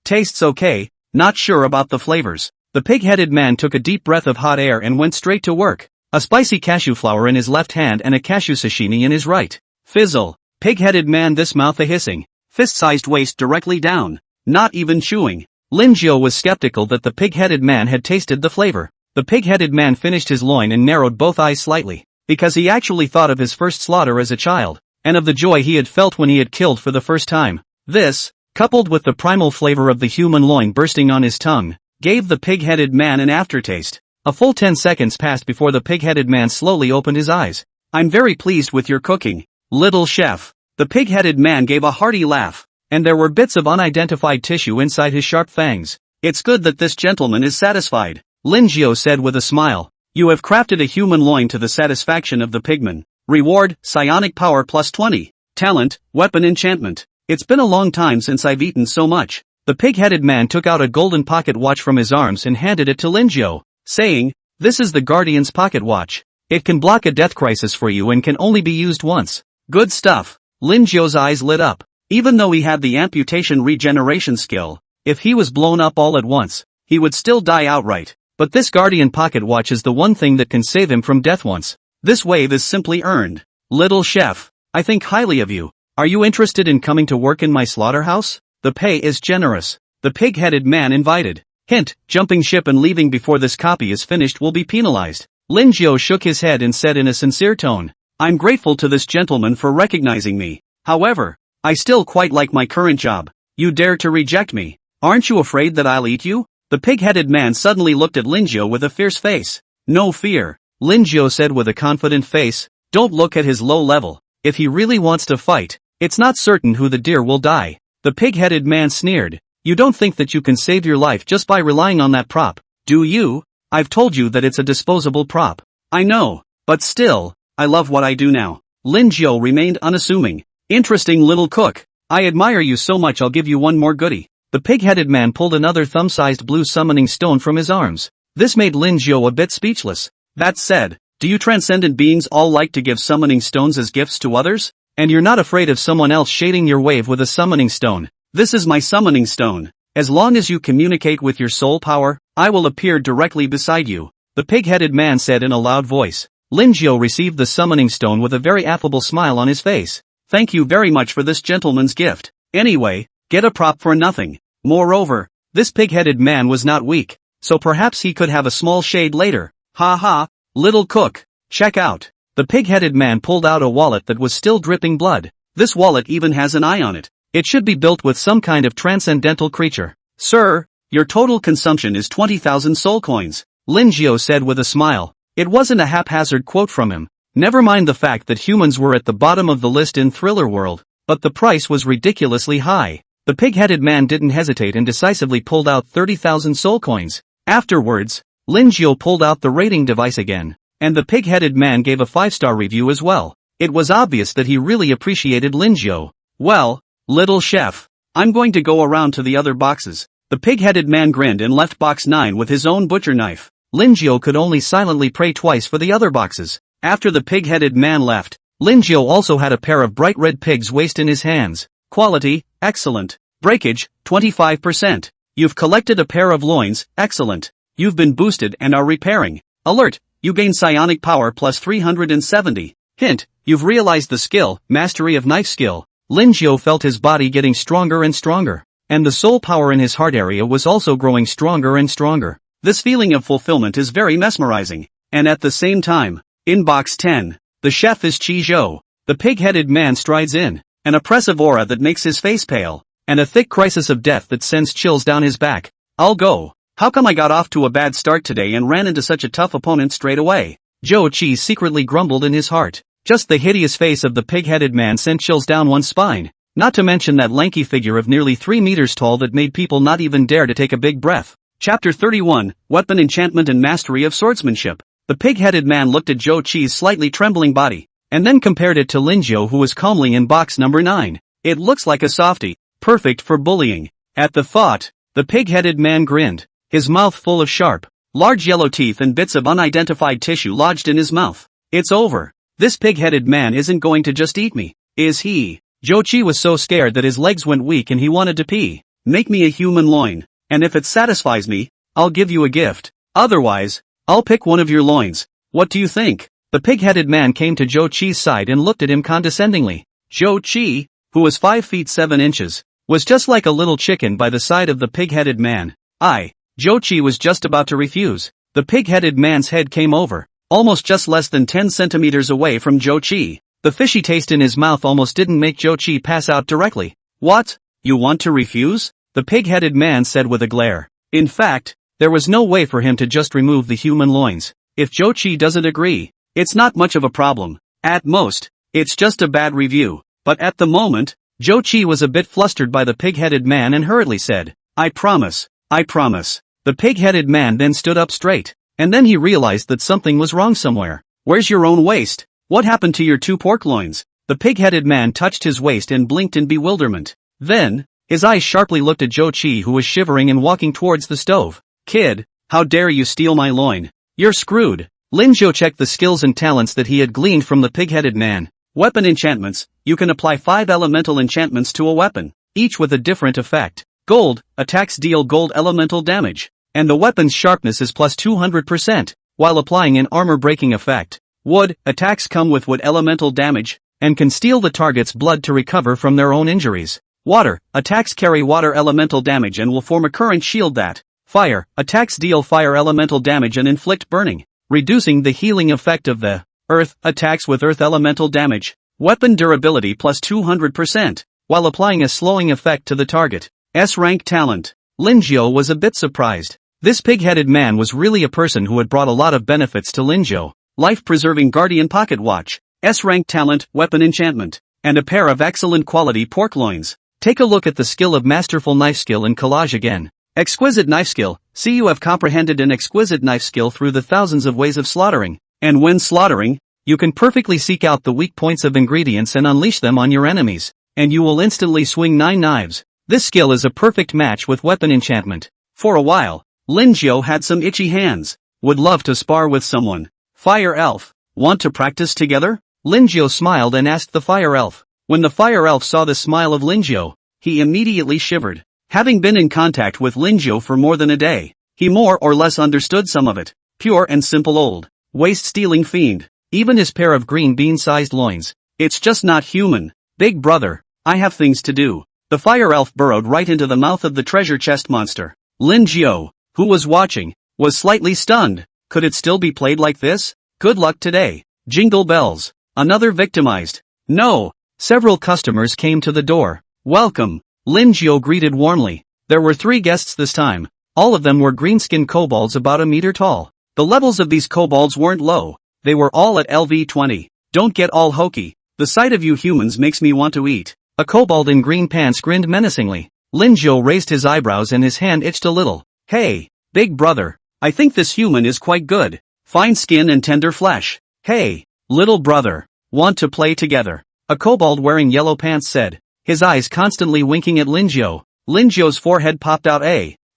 Tastes okay, not sure about the flavors. The pig-headed man took a deep breath of hot air and went straight to work. A spicy cashew flour in his left hand and a cashew sashimi in his right. Fizzle. Pig-headed man, this mouth a hissing. Fist-sized waist directly down. Not even chewing. Lin Jiao was skeptical that the pig-headed man had tasted the flavor. The pig-headed man finished his loin and narrowed both eyes slightly, because he actually thought of his first slaughter as a child, and of the joy he had felt when he had killed for the first time. This, coupled with the primal flavor of the human loin bursting on his tongue, gave the pig-headed man an aftertaste. A full 10 seconds passed before the pig-headed man slowly opened his eyes. I'm very pleased with your cooking, little chef. The pig-headed man gave a hearty laugh, and there were bits of unidentified tissue inside his sharp fangs. It's good that this gentleman is satisfied, Lin Jiao said with a smile. You have crafted a human loin to the satisfaction of the pigman. Reward, psionic power plus 20. Talent, weapon enchantment. It's been a long time since I've eaten so much. The pig-headed man took out a golden pocket watch from his arms and handed it to Lin Jiao, saying, This is the Guardian's pocket watch. It can block a death crisis for you and can only be used once. Good stuff. Lin Jiao's eyes lit up. Even though he had the amputation regeneration skill, if he was blown up all at once, he would still die outright. But this guardian pocket watch is the one thing that can save him from death once. This wave is simply earned. Little chef, I think highly of you. Are you interested in coming to work in my slaughterhouse? The pay is generous. The pig-headed man invited. Hint, jumping ship and leaving before this copy is finished will be penalized. Lin Jiao shook his head and said in a sincere tone, I'm grateful to this gentleman for recognizing me. However, I still quite like my current job. You dare to reject me? Aren't you afraid that I'll eat you? The pig-headed man suddenly looked at Lin Jiao with a fierce face. No fear, Lin Jiao said with a confident face. Don't look at his low level. If he really wants to fight, it's not certain who the deer will die. The pig-headed man sneered. You don't think that you can save your life just by relying on that prop, do you? I've told you that it's a disposable prop. I know, but still, I love what I do now. Lin Jiao remained unassuming. Interesting little cook. I admire you so much I'll give you one more goodie. The pig-headed man pulled another thumb-sized blue summoning stone from his arms. This made Lin Jiao a bit speechless. That said, do you transcendent beings all like to give summoning stones as gifts to others? And you're not afraid of someone else shading your wave with a summoning stone? This is my summoning stone. As long as you communicate with your soul power, I will appear directly beside you. The pig-headed man said in a loud voice. Lin Jiao received the summoning stone with a very affable smile on his face. Thank you very much for this gentleman's gift. Anyway, get a prop for nothing. Moreover, this pig-headed man was not weak, so perhaps he could have a small shade later. Ha ha, little cook, check out. The pig-headed man pulled out a wallet that was still dripping blood. This wallet even has an eye on it. It should be built with some kind of transcendental creature. Sir, your total consumption is 20,000 soul coins, Lin Jiao said with a smile. It wasn't a haphazard quote from him. Never mind the fact that humans were at the bottom of the list in Thriller World, but the price was ridiculously high. The pig-headed man didn't hesitate and decisively pulled out 30,000 soul coins. Afterwards, Lin Jiao pulled out the rating device again, and the pig-headed man gave a 5-star review as well. It was obvious that he really appreciated Lin Jiao. Well, little chef, I'm going to go around to the other boxes. The pig-headed man grinned and left box 9 with his own butcher knife. Lin Jiao could only silently pray twice for the other boxes. After the pig-headed man left, Lin Jiao also had a pair of bright red pig's waist in his hands. Quality, excellent. Breakage, 25%. You've collected a pair of loins, excellent. You've been boosted and are repairing. Alert, you gain psionic power plus 370. Hint, you've realized the skill, mastery of knife skill. Lin Jiao felt his body getting stronger and stronger, and the soul power in his heart area was also growing stronger and stronger. This feeling of fulfillment is very mesmerizing, and at the same time, in box 10, the chef is Qi Zhou. The pig-headed man strides in, an oppressive aura that makes his face pale, and a thick crisis of death that sends chills down his back. I'll go. How come I got off to a bad start today and ran into such a tough opponent straight away? Zhou Qi secretly grumbled in his heart. Just the hideous face of the pig-headed man sent chills down one's spine, not to mention that lanky figure of nearly 3 meters tall that made people not even dare to take a big breath. Chapter 31, Weapon Enchantment and Mastery of Swordsmanship. The pig-headed man looked at Zhou Qi's slightly trembling body, and then compared it to Lin Jiao who was calmly in box number 9. It looks like a softie, perfect for bullying. At the thought, the pig-headed man grinned, his mouth full of sharp, large yellow teeth and bits of unidentified tissue lodged in his mouth. It's over. This pig-headed man isn't going to just eat me, is he? Zhou Qi was so scared that his legs went weak and he wanted to pee. Make me a human loin, and if it satisfies me, I'll give you a gift. Otherwise, I'll pick one of your loins. What do you think? The pig-headed man came to Zhou Qi's side and looked at him condescendingly. Zhou Qi, who was 5 feet 7 inches, was just like a little chicken by the side of the pig-headed man. Zhou Qi was just about to refuse. The pig-headed man's head came over, almost just less than 10 centimeters away from Zhou Qi. The fishy taste in his mouth almost didn't make Zhou Qi pass out directly. What? You want to refuse? The pig-headed man said with a glare. In fact, there was no way for him to just remove the human loins. If Zhou Qi doesn't agree, it's not much of a problem. At most, it's just a bad review. But at the moment, Zhou Qi was a bit flustered by the pig-headed man and hurriedly said, I promise. I promise. The pig-headed man then stood up straight, and then he realized that something was wrong somewhere. Where's your own waist? What happened to your 2 pork loins? The pig-headed man touched his waist and blinked in bewilderment. Then, his eyes sharply looked at Zhou Qi who was shivering and walking towards the stove. Kid, how dare you steal my loin? You're screwed. Lin Jiao checked the skills and talents that he had gleaned from the pig-headed man. Weapon enchantments, you can apply 5 elemental enchantments to a weapon, each with a different effect. Gold, attacks deal gold elemental damage. and the weapon's sharpness is plus 200%, while applying an armor-breaking effect. Wood attacks come with wood elemental damage, and can steal the target's blood to recover from their own injuries. Water attacks carry water elemental damage and will form a current shield that. Fire attacks deal fire elemental damage and inflict burning, reducing the healing effect of the. Earth attacks with earth elemental damage. Weapon durability plus 200%, while applying a slowing effect to the target. S-rank talent. Linjiao was a bit surprised. This pig-headed man was really a person who had brought a lot of benefits to Linjiao. Life-preserving guardian pocket watch, S-rank talent, weapon enchantment, and a pair of excellent quality pork loins. Take a look at the skill of masterful knife skill in collage again. Exquisite knife skill. See, you have comprehended an exquisite knife skill through the thousands of ways of slaughtering. And when slaughtering, you can perfectly seek out the weak points of ingredients and unleash them on your enemies, and you will instantly swing 9 knives. This skill is a perfect match with weapon enchantment. For a while, Linjiao had some itchy hands. Would love to spar with someone. Fire elf. Want to practice together? Linjiao smiled and asked the fire elf. When the fire elf saw the smile of Linjiao, he immediately shivered. Having been in contact with Linjiao for more than a day, he more or less understood some of it. Pure and simple old, waste-stealing fiend. Even his pair of green bean-sized loins. It's just not human. Big brother, I have things to do. The fire elf burrowed right into the mouth of the treasure chest monster. Linjiao, who was watching, was slightly stunned. Could it still be played like this? Good luck today. Jingle bells. Another victimized. No. Several customers came to the door. Welcome. Linjiao greeted warmly. There were 3 guests this time. All of them were green-skinned kobolds about a meter tall. The levels of these kobolds weren't low. They were all at LV20. Don't get all hokey. The sight of you humans makes me want to eat. A kobold in green pants grinned menacingly. Linjiao raised his eyebrows and his hand itched a little. Hey, big brother. I think this human is quite good. Fine skin and tender flesh. Hey, little brother. Want to play together? A kobold wearing yellow pants said, his eyes constantly winking at Linjiao. Linjiao's forehead popped out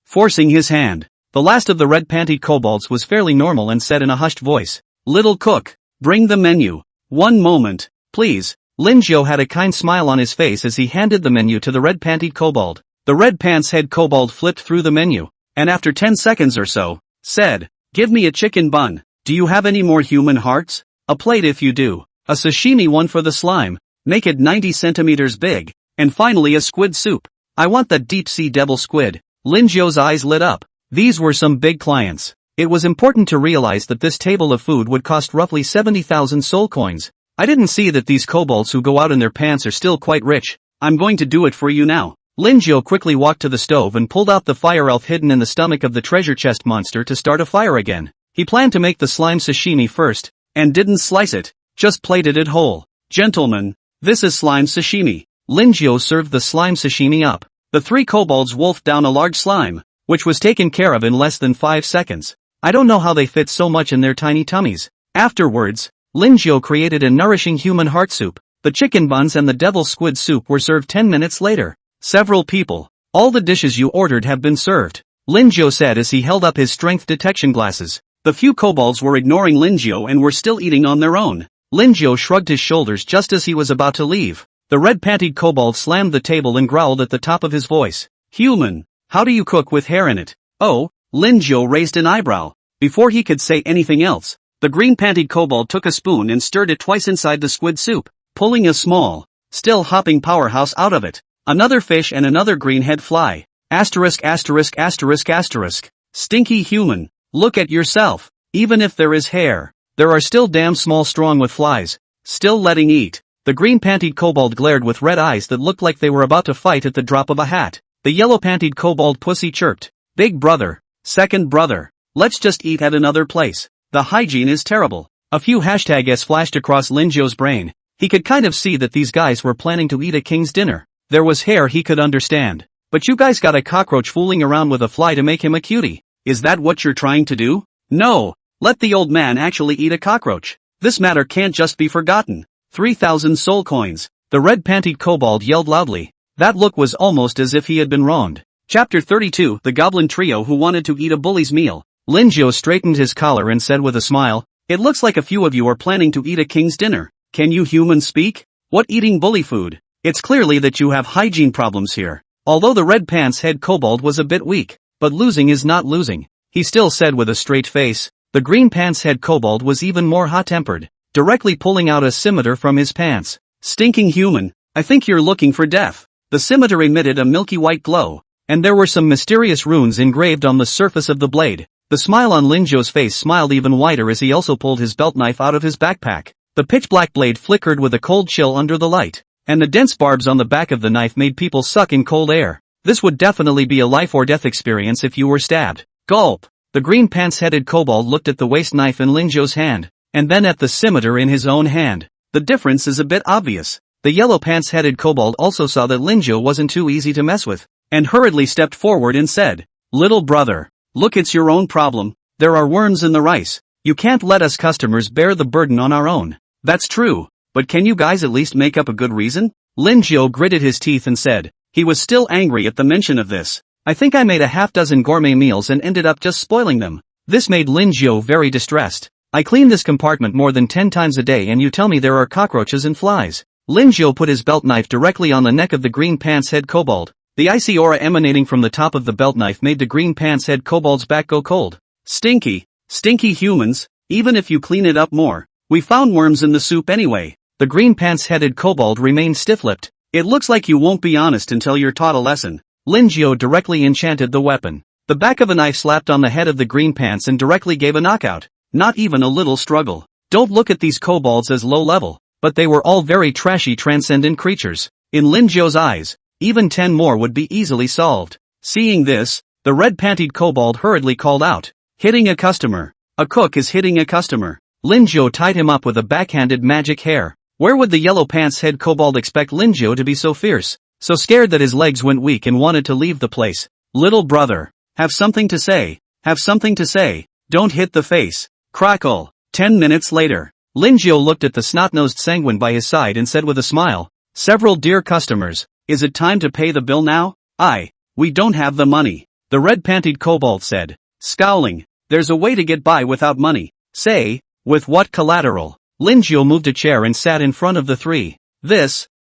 forcing his hand. The last of the red-pantied kobolds was fairly normal and said in a hushed voice, little cook, bring the menu. 1 moment, please. Linjiao had a kind smile on his face as he handed the menu to the red-pantied kobold. The red pants head kobold flipped through the menu, and after 10 seconds or so, said, give me a chicken bun. Do you have any more human hearts? A plate if you do. A sashimi one for the slime. Make it 90 centimeters big. And finally a squid soup. I want that deep-sea devil squid. Linjiao's eyes lit up. These were some big clients. It was important to realize that this table of food would cost roughly 70,000 soul coins. I didn't see that these kobolds who go out in their pants are still quite rich. I'm going to do it for you now. Linjiao quickly walked to the stove and pulled out the fire elf hidden in the stomach of the treasure chest monster to start a fire again. He planned to make the slime sashimi first, and didn't slice it, just plated it whole. Gentlemen, this is slime sashimi. Linjiao served the slime sashimi up. The 3 kobolds wolfed down a large slime, which was taken care of in less than 5 seconds. I don't know how they fit so much in their tiny tummies. Afterwards, Linjiao created a nourishing human heart soup. The chicken buns and the devil squid soup were served 10 minutes later. Several people. All the dishes you ordered have been served, Linjiao said as he held up his strength detection glasses. The few kobolds were ignoring Linjiao and were still eating on their own. Linjiao shrugged his shoulders just as he was about to leave. The red-pantied kobold slammed the table and growled at the top of his voice. Human, how do you cook with hair in it? Oh, Linjiao raised an eyebrow. Before he could say anything else, the green-pantied kobold took a spoon and stirred it twice inside the squid soup, pulling a small, still hopping powerhouse out of it. Another fish and another green-head fly. Asterisk. Stinky human, look at yourself. Even if there is hair, there are still damn small strong with flies. Still letting eat. The green-pantied kobold glared with red eyes that looked like they were about to fight at the drop of a hat. The yellow-pantied kobold pussy chirped. Big brother. Second brother. Let's just eat at another place. The hygiene is terrible. A few hashtags flashed across Linjiao's brain. He could kind of see that these guys were planning to eat a king's dinner. There was hair he could understand. But you guys got a cockroach fooling around with a fly to make him a cutie. Is that what you're trying to do? No. Let the old man actually eat a cockroach. This matter can't just be forgotten. 3,000 soul coins. The red-pantied kobold yelled loudly. That look was almost as if he had been wronged. Chapter 32. The Goblin Trio Who Wanted to Eat a Bully's Meal. Linjiao straightened his collar and said with a smile, it looks like a few of you are planning to eat a king's dinner. Can you humans speak? What eating bully food? It's clearly that you have hygiene problems here. Although the red pants head kobold was a bit weak, but losing is not losing, he still said with a straight face. The green pants head kobold was even more hot-tempered, directly pulling out a scimitar from his pants. Stinking human, I think you're looking for death. The scimitar emitted a milky white glow, and there were some mysterious runes engraved on the surface of the blade. The smile on Linjo's face smiled even wider as he also pulled his belt knife out of his backpack. The pitch-black blade flickered with a cold chill under the light, and the dense barbs on the back of the knife made people suck in cold air. This would definitely be a life-or-death experience if you were stabbed. Gulp! The green pants-headed kobold looked at the waist knife in Linjo's hand, and then at the scimitar in his own hand. The difference is a bit obvious. The yellow pants-headed kobold also saw that Linjo wasn't too easy to mess with, and hurriedly stepped forward and said, "Little brother, look, it's your own problem. There are worms in the rice. You can't let us customers bear the burden on our own." "That's true, but can you guys at least make up a good reason?" Linjo gritted his teeth and said. He was still angry at the mention of this. "I think I made a half-dozen gourmet meals and ended up just spoiling them." This made Linjo very distressed. "I clean this compartment more than 10 times a day and you tell me there are cockroaches and flies." Linjo put his belt knife directly on the neck of the green pants head kobold. The icy aura emanating from the top of the belt knife made the green pants head kobold's back go cold. "Stinky, stinky humans, even if you clean it up more, we found worms in the soup anyway." The green pants headed kobold remained stiff-lipped. "It looks like you won't be honest until you're taught a lesson." Linjo directly enchanted the weapon. The back of a knife slapped on the head of the green pants and directly gave a knockout. Not even a little struggle. Don't look at these kobolds as low-level, but they were all very trashy transcendent creatures. In Linjo's eyes, even 10 more would be easily solved. Seeing this, the red-pantied kobold hurriedly called out, "Hitting a customer. A cook is hitting a customer." Linjo tied him up with a backhanded magic hair. Where would the yellow pants head kobold expect Linjo to be so fierce, so scared that his legs went weak and wanted to leave the place? "Little brother, have something to say. Have something to say. Don't hit the face." Crackle. 10 minutes later, Linjo looked at the snot-nosed sanguine by his side and said with a smile, "Several dear customers, is it time to pay the bill now?" We don't have the money," the red-pantied kobold said, scowling. "There's a way to get by without money." "Say, with what collateral?" Linjo moved a chair and sat in front of the three.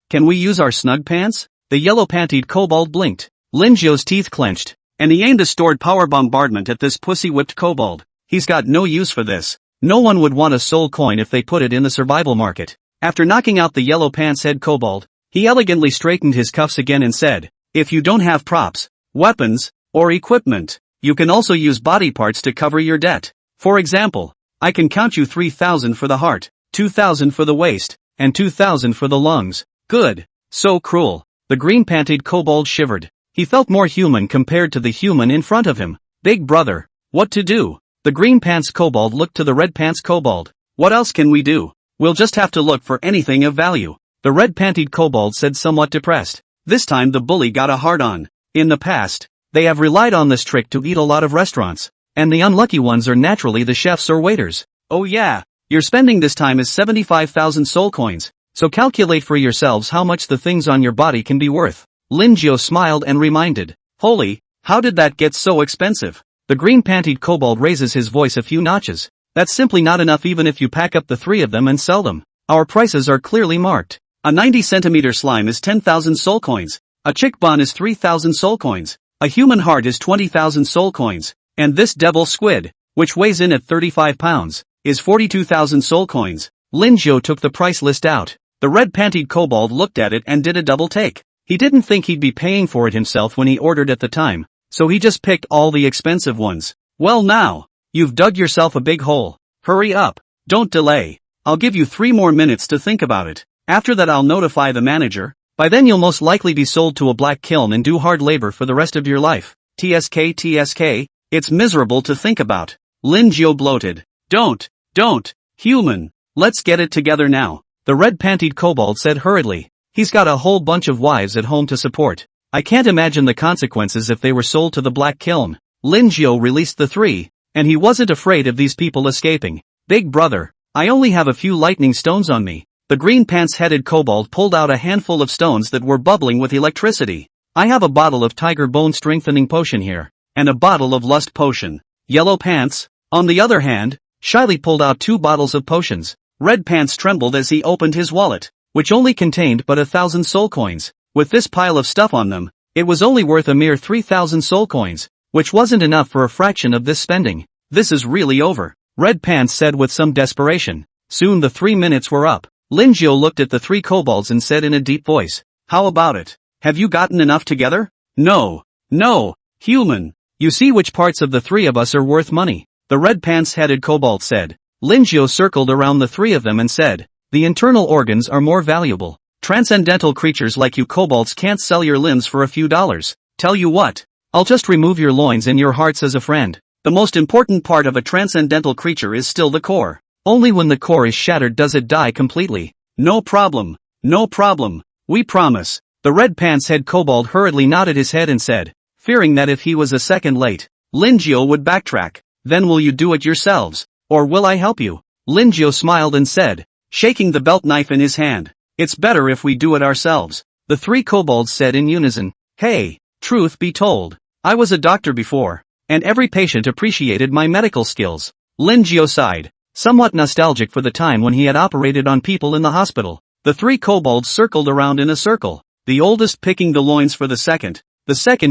Can we use our snug pants?" The yellow-pantied kobold blinked. Linjo's teeth clenched, and he aimed a stored power bombardment at this pussy-whipped kobold. He's got no use for this. No one would want a soul coin if they put it in the survival market. After knocking out the yellow pants head kobold, he elegantly straightened his cuffs again and said, "If you don't have props, weapons, or equipment, you can also use body parts to cover your debt. For example, I can count you 3,000 for the heart, 2,000 for the waist, and 2,000 for the lungs." "Good. So cruel." The green-panted kobold shivered. He felt more human compared to the human in front of him. "Big brother, what to do?" The green pants kobold looked to the red pants kobold. "What else can we do? We'll just have to look for anything of value." The red-panted kobold said somewhat depressed. This time the bully got a hard-on. In the past, they have relied on this trick to eat a lot of restaurants, and the unlucky ones are naturally the chefs or waiters. "Oh yeah, your spending this time is 75,000 soul coins, so calculate for yourselves how much the things on your body can be worth." Linjo smiled and reminded, "Holy, how did that get so expensive?" The green-pantied kobold raises his voice a few notches. "That's simply not enough even if you pack up the 3 of them and sell them. Our prices are clearly marked. A 90-centimeter slime is 10,000 soul coins. A chick bun is 3,000 soul coins. A human heart is 20,000 soul coins. And this devil squid, which weighs in at 35 pounds, is 42,000 soul coins." Linjo took the price list out. The red-pantied kobold looked at it and did a double take. He didn't think he'd be paying for it himself when he ordered at the time, so he just picked all the expensive ones. "Well now, you've dug yourself a big hole. Hurry up. Don't delay. I'll give you 3 more minutes to think about it. After that I'll notify the manager. By then you'll most likely be sold to a black kiln and do hard labor for the rest of your life. TSK, it's miserable to think about." Linjo bloated. Don't, human. Let's get it together now," the red-pantied kobold said hurriedly. "He's got a whole bunch of wives at home to support. I can't imagine the consequences if they were sold to the black kiln." Linjo released the 3, and he wasn't afraid of these people escaping. "Big brother, I only have a few lightning stones on me." The green pants-headed kobold pulled out a handful of stones that were bubbling with electricity. "I have a bottle of tiger bone strengthening potion here, and a bottle of lust potion." Yellow Pants, on the other hand, shyly pulled out 2 bottles of potions. Red Pants trembled as he opened his wallet, which only contained but 1,000 soul coins. With this pile of stuff on them, it was only worth a mere 3,000 soul coins. which wasn't enough for a fraction of this spending. This is really over, Red Pants said with some desperation. Soon the 3 minutes were up. Lin Jiao looked at the 3 kobolds and said in a deep voice, "How about it? Have you gotten enough together?" "No. No, human. You see which parts of the 3 of us are worth money," the red pants-headed kobold said. Lin Jiao circled around the 3 of them and said, "The internal organs are more valuable. Transcendental creatures like you kobolds can't sell your limbs for a few dollars. Tell you what, I'll just remove your loins and your hearts as a friend. The most important part of a transcendental creature is still the core. Only when the core is shattered does it die completely." "No problem. No problem. We promise." The red pants-head kobold hurriedly nodded his head and said, fearing that if he was a second late, Lin Jiao would backtrack. "Then will you do it yourselves, or will I help you?" Lin Jiao smiled and said, shaking the belt knife in his hand, "It's better if we do it ourselves." The 3 kobolds said in unison, "Hey, truth be told, I was a doctor before, and every patient appreciated my medical skills." Lin Jiao sighed, somewhat nostalgic for the time when he had operated on people in the hospital. The 3 kobolds circled around in a circle, the oldest picking the loins for the second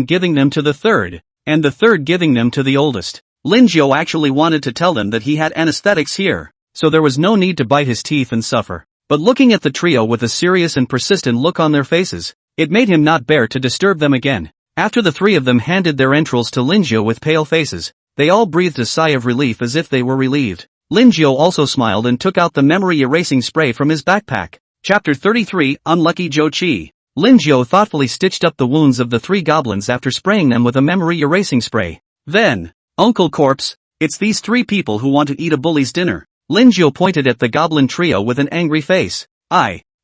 giving them to the third, and the third giving them to the oldest. Lin Jiao actually wanted to tell them that he had anesthetics here, so there was no need to bite his teeth and suffer. But looking at the trio with a serious and persistent look on their faces, it made him not bear to disturb them again. After the 3 of them handed their entrails to Lin Jiao with pale faces, they all breathed a sigh of relief as if they were relieved. Lin Jiao also smiled and took out the memory erasing spray from his backpack. Chapter 33, Unlucky Zhou Qi. Lin Jiao thoughtfully stitched up the wounds of the 3 goblins after spraying them with a memory erasing spray. Then, "Uncle Corpse, it's these 3 people who want to eat a bully's dinner." Lin Jiao pointed at the goblin trio with an angry face.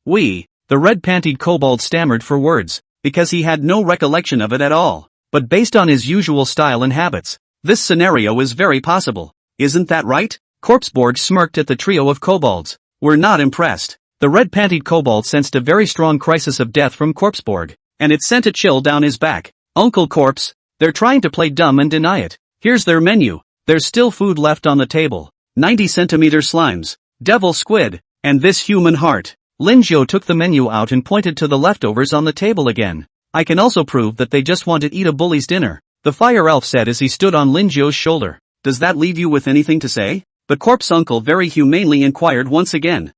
We, the red-panted kobold stammered for words, because he had no recollection of it at all. But based on his usual style and habits, this scenario is very possible. Isn't that right? Corpseborg smirked at the trio of kobolds. "We're not impressed." The red-panted kobold sensed a very strong crisis of death from Corpseborg, and it sent a chill down his back. "Uncle Corpse, they're trying to play dumb and deny it. Here's their menu. There's still food left on the table. 90-centimeter slimes, devil squid, and this human heart." Lin Jiao took the menu out and pointed to the leftovers on the table again. "I can also prove that they just want to eat a bully's dinner," the fire elf said as he stood on Lin Jiao's shoulder. "Does that leave you with anything to say?" the corpse uncle very humanely inquired once again.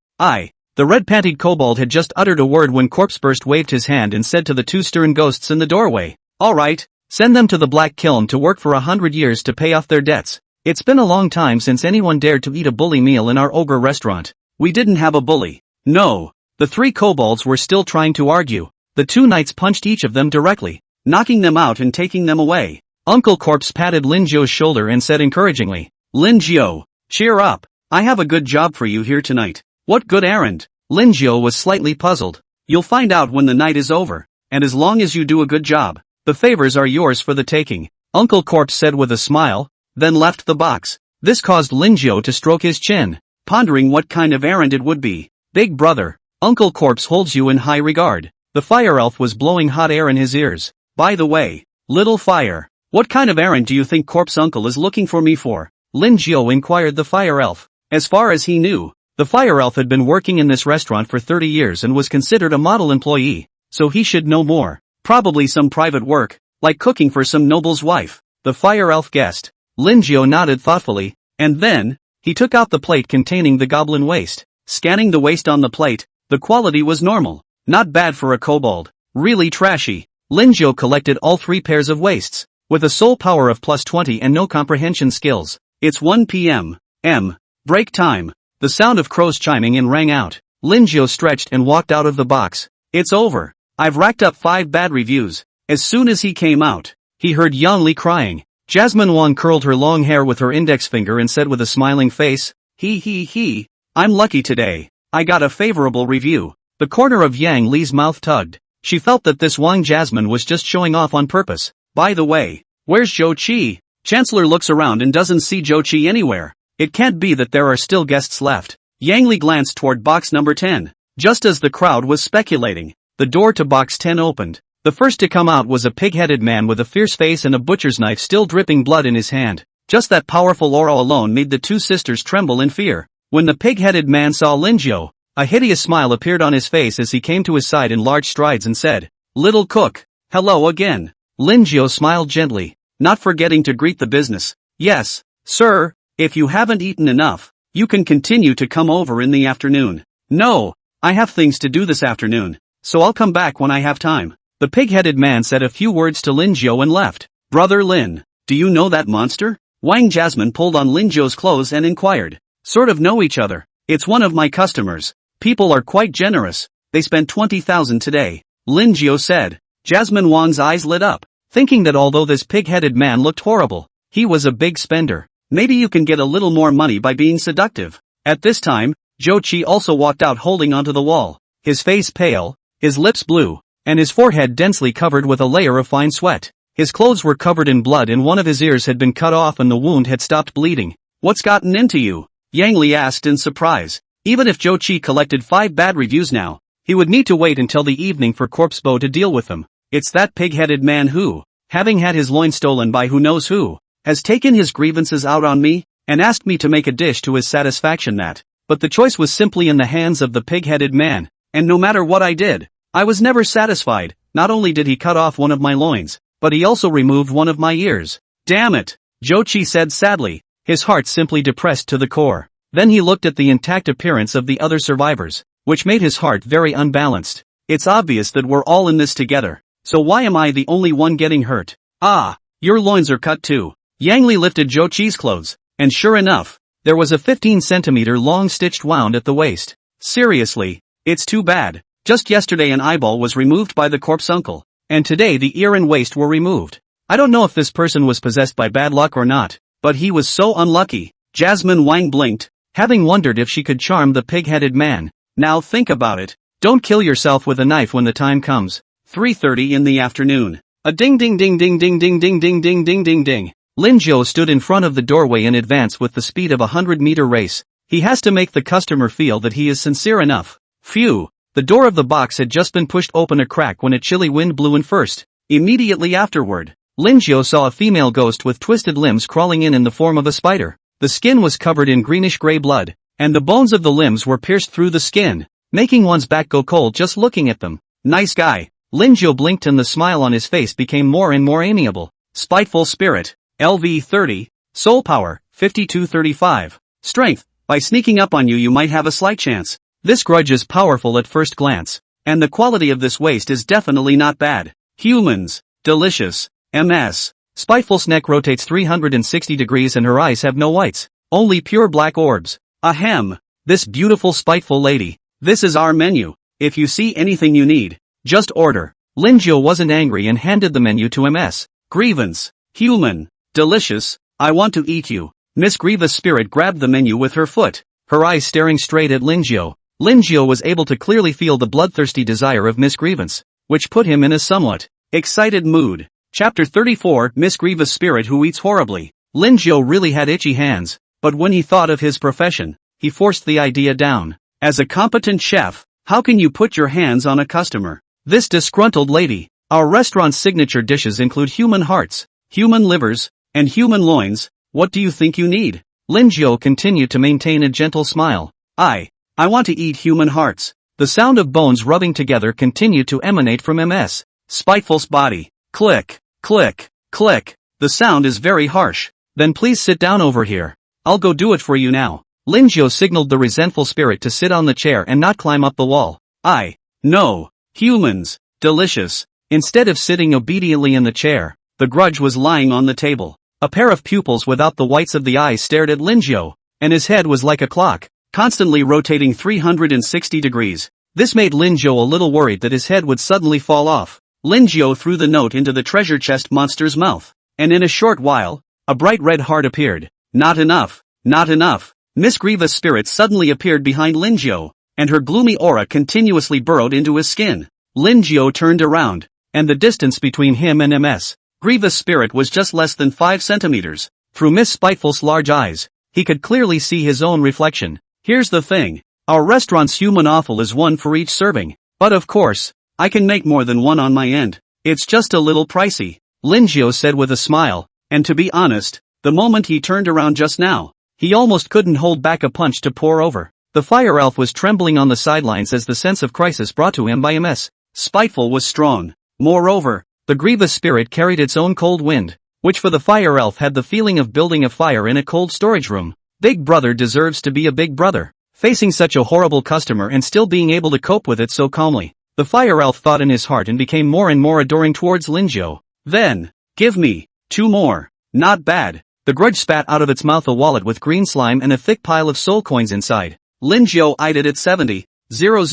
The red-panted kobold had just uttered a word when Corpseburst waved his hand and said to the 2 stern ghosts in the doorway, "All right, send them to the Black Kiln to work for 100 years to pay off their debts. It's been a long time since anyone dared to eat a bully meal in our ogre restaurant." "We didn't have a bully." "No." The 3 kobolds were still trying to argue. The 2 knights punched each of them directly, knocking them out and taking them away. Uncle Corpse patted Lin Jiao's shoulder and said encouragingly, "Lin Jiao, cheer up. I have a good job for you here tonight." "What good errand?" Lin Jiao was slightly puzzled. "You'll find out when the night is over, and as long as you do a good job, the favors are yours for the taking," Uncle Corpse said with a smile, then left the box. This caused Lin Jiao to stroke his chin, pondering what kind of errand it would be. "Big brother, Uncle Corpse holds you in high regard." The fire elf was blowing hot air in his ears. "By the way, little fire, what kind of errand do you think Corpse Uncle is looking for me for?" Lin Jiao inquired the fire elf. As far as he knew, the fire elf had been working in this restaurant for 30 years and was considered a model employee, so he should know more. Probably some private work, like cooking for some noble's wife, the fire elf guessed. Lin Jiao nodded thoughtfully, and then, he took out the plate containing the goblin waste. Scanning the waste on the plate, the quality was normal. Not bad for a kobold. Really trashy. Lin Jiao collected all 3 pairs of wastes, with a soul power of +20 and no comprehension skills. "It's 1 p.m. Break time." The sound of crows chiming in rang out. Lin Jiao stretched and walked out of the box. "It's over. I've racked up 5 bad reviews." As soon as he came out, he heard Yang Li crying. Jasmine Wang curled her long hair with her index finger and said with a smiling face, He, I'm lucky today. I got a favorable review." The corner of Yang Li's mouth tugged. She felt that this Wang Jasmine was just showing off on purpose. "By the way, where's Zhou Qi?" Chancellor looks around and doesn't see Zhou Qi anywhere. It can't be that there are still guests left. Yang Li glanced toward box number 10. Just as the crowd was speculating, the door to box 10 opened. The first to come out was a pig-headed man with a fierce face and a butcher's knife still dripping blood in his hand. Just that powerful aura alone made the 2 sisters tremble in fear. When the pig-headed man saw Lin Jiao, a hideous smile appeared on his face as he came to his side in large strides and said, "Little cook, hello again." Lin Jiao smiled gently. not forgetting to greet the business. Yes, sir, if you haven't eaten enough, you can continue to come over in the afternoon. No, I have things to do this afternoon, so I'll come back when I have time. The pig-headed man said a few words to Lin Jiu and left. Brother Lin, do you know that monster? Wang Jasmine pulled on Lin Jiu's clothes and inquired. Sort of know each other. It's one of my customers. People are quite generous. They spent 20,000 today. Lin Jiu said. Jasmine Wang's eyes lit up, thinking that although this pig-headed man looked horrible, he was a big spender. Maybe you can get a little more money by being seductive. At this time, Zhou Qi also walked out holding onto the wall, his face pale, his lips blue, and his forehead densely covered with a layer of fine sweat. His clothes were covered in blood and one of his ears had been cut off and the wound had stopped bleeding. What's gotten into you? Yang Li asked in surprise. Even if Zhou Qi collected 5 bad reviews now, he would need to wait until the evening for Corpse Bow to deal with them. It's that pig-headed man who, having had his loin stolen by who knows who, has taken his grievances out on me, and asked me to make a dish to his satisfaction that. But the choice was simply in the hands of the pig-headed man, and no matter what I did, I was never satisfied. Not only did he cut off one of my loins, but he also removed one of my ears. Damn it, Zhou Qi said sadly, his heart simply depressed to the core. Then he looked at the intact appearance of the other survivors, which made his heart very unbalanced. It's obvious that we're all in this together, so why am I the only one getting hurt? Ah, your loins are cut too. Yang Li lifted Zhou Qi's clothes, and sure enough, there was a 15-centimeter long stitched wound at the waist. Seriously, it's too bad. Just yesterday an eyeball was removed by the corpse uncle, and today the ear and waist were removed. I don't know if this person was possessed by bad luck or not, but he was so unlucky. Jasmine Wang blinked, having wondered if she could charm the pig-headed man. Now think about it. Don't kill yourself with a knife when the time comes. 3:30 in the afternoon. A ding ding ding ding ding ding ding ding ding ding ding ding. Lin Jiu stood in front of the doorway in advance with the speed of a 100-meter race. He has to make the customer feel that he is sincere enough. Phew. The door of the box had just been pushed open a crack when a chilly wind blew in first. Immediately afterward, Lin Jiu saw a female ghost with twisted limbs crawling in the form of a spider. The skin was covered in greenish-gray blood, and the bones of the limbs were pierced through the skin, making one's back go cold just looking at them. Nice guy. Lin Jiu blinked and the smile on his face became more and more amiable. Spiteful spirit. LV 30. Soul power, 5235. Strength. By sneaking up on you you might have a slight chance. This grudge is powerful at first glance, and the quality of this waste is definitely not bad. Humans. Delicious. MS. Spiteful's neck rotates 360 degrees and her eyes have no whites, only pure black orbs. Ahem. This beautiful spiteful lady. This is our menu. If you see anything you need, just order. Lin Jiu wasn't angry and handed the menu to MS. Grievance. Human. Delicious. I want to eat you. Miss Grievous Spirit grabbed the menu with her foot, her eyes staring straight at Lin Jiu. Lin Jiu was able to clearly feel the bloodthirsty desire of Miss Grievance, which put him in a somewhat excited mood. Chapter 34. Miss Grievous Spirit who eats horribly. Lin Jiu really had itchy hands, but when he thought of his profession, he forced the idea down. As a competent chef, how can you put your hands on a customer? This disgruntled lady. Our restaurant's signature dishes include human hearts, human livers, and human loins. What do you think you need? Lin Jiu continued to maintain a gentle smile. I want to eat human hearts. The sound of bones rubbing together continued to emanate from MS. Spiteful's body. Click, click, click. The sound is very harsh. Then please sit down over here. I'll go do it for you now. Lin Jiu signaled the resentful spirit to sit on the chair and not climb up the wall. No. Humans. Delicious. Instead of sitting obediently in the chair, the grudge was lying on the table. A pair of pupils without the whites of the eyes stared at Lin Jiu, and his head was like a clock, constantly rotating 360 degrees. This made Lin Jiu a little worried that his head would suddenly fall off. Lin Jiu threw the note into the treasure chest monster's mouth, and in a short while, a bright red heart appeared. Not enough. Not enough. Miss Grievous Spirit suddenly appeared behind Lin Jiu, and her gloomy aura continuously burrowed into his skin. Lin Jiu turned around, and the distance between him and MS Grievous Spirit was just less than 5 centimeters. Through Miss Spiteful's large eyes, he could clearly see his own reflection. Here's the thing. Our restaurant's human offal is one for each serving. But of course, I can make more than one on my end. It's just a little pricey, Lin Jiu said with a smile, and to be honest, the moment he turned around just now, he almost couldn't hold back a punch to pour over. The fire elf was trembling on the sidelines as the sense of crisis brought to him by MS Spiteful was strong. Moreover, the Grievous Spirit carried its own cold wind. which for the fire elf had the feeling of building a fire in a cold storage room. Big brother deserves to be a big brother. Facing such a horrible customer and still being able to cope with it so calmly, the fire elf thought in his heart and became more and more adoring towards Linjo. Then, give me 2 more. Not bad. The grudge spat out of its mouth a wallet with green slime and a thick pile of soul coins inside. Linjo eyed it at 70, 000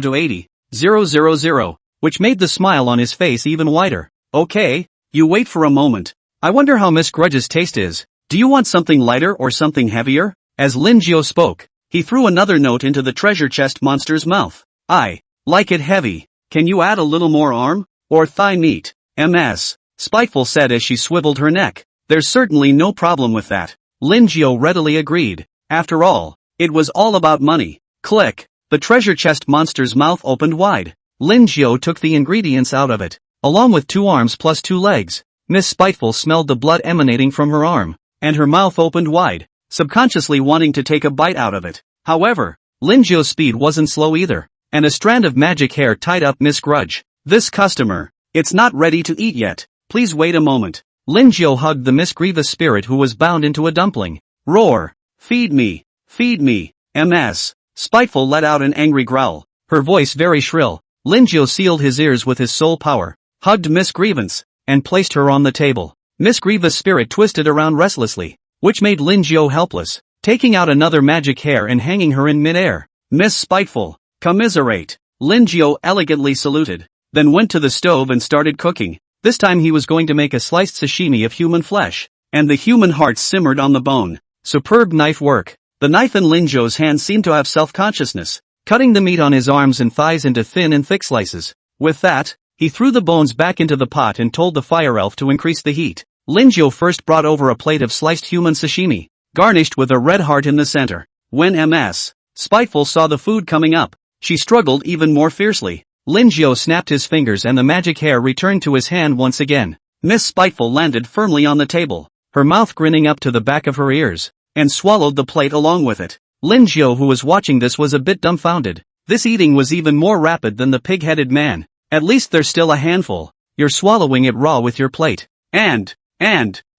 to 80, 000, which made the smile on his face even wider. Okay, you wait for a moment. I wonder how Miss Grudge's taste is. Do you want something lighter or something heavier? As Linjo spoke, he threw another note into the treasure chest monster's mouth. I like it heavy. Can you add a little more arm? Or thigh meat? MS. Spiteful said as she swiveled her neck. There's certainly no problem with that. Linjo readily agreed. After all, it was all about money. Click. The treasure chest monster's mouth opened wide. Linjo took the ingredients out of it, along with 2 arms plus 2 legs. Miss Spiteful smelled the blood emanating from her arm, and her mouth opened wide, subconsciously wanting to take a bite out of it. However, Linjo's speed wasn't slow either, and a strand of magic hair tied up Miss Grudge. This customer, it's not ready to eat yet. Please wait a moment. Linjo hugged the mischievous spirit who was bound into a dumpling. Roar. Feed me. Feed me. MS. Spiteful let out an angry growl, her voice very shrill. Linjo sealed his ears with his soul power, hugged Miss Grievance, and placed her on the table. Miss Grievous' spirit twisted around restlessly, which made Linjo helpless, taking out another magic hair and hanging her in midair. Miss Spiteful, commiserate. Linjo elegantly saluted, then went to the stove and started cooking. This time he was going to make a sliced sashimi of human flesh, and the human heart simmered on the bone. Superb knife work. The knife in Linjo's hand seemed to have self-consciousness, cutting the meat on his arms and thighs into thin and thick slices. With that, he threw the bones back into the pot and told the fire elf to increase the heat. Linjo first brought over a plate of sliced human sashimi, garnished with a red heart in the center. When MS. Spiteful saw the food coming up, she struggled even more fiercely. Linjo snapped his fingers and the magic hair returned to his hand once again. Miss Spiteful landed firmly on the table, her mouth grinning up to the back of her ears, and swallowed the plate along with it. Linjo, who was watching this, was a bit dumbfounded. This eating was even more rapid than the pig-headed man. At least there's still a handful. You're swallowing it raw with your plate. And,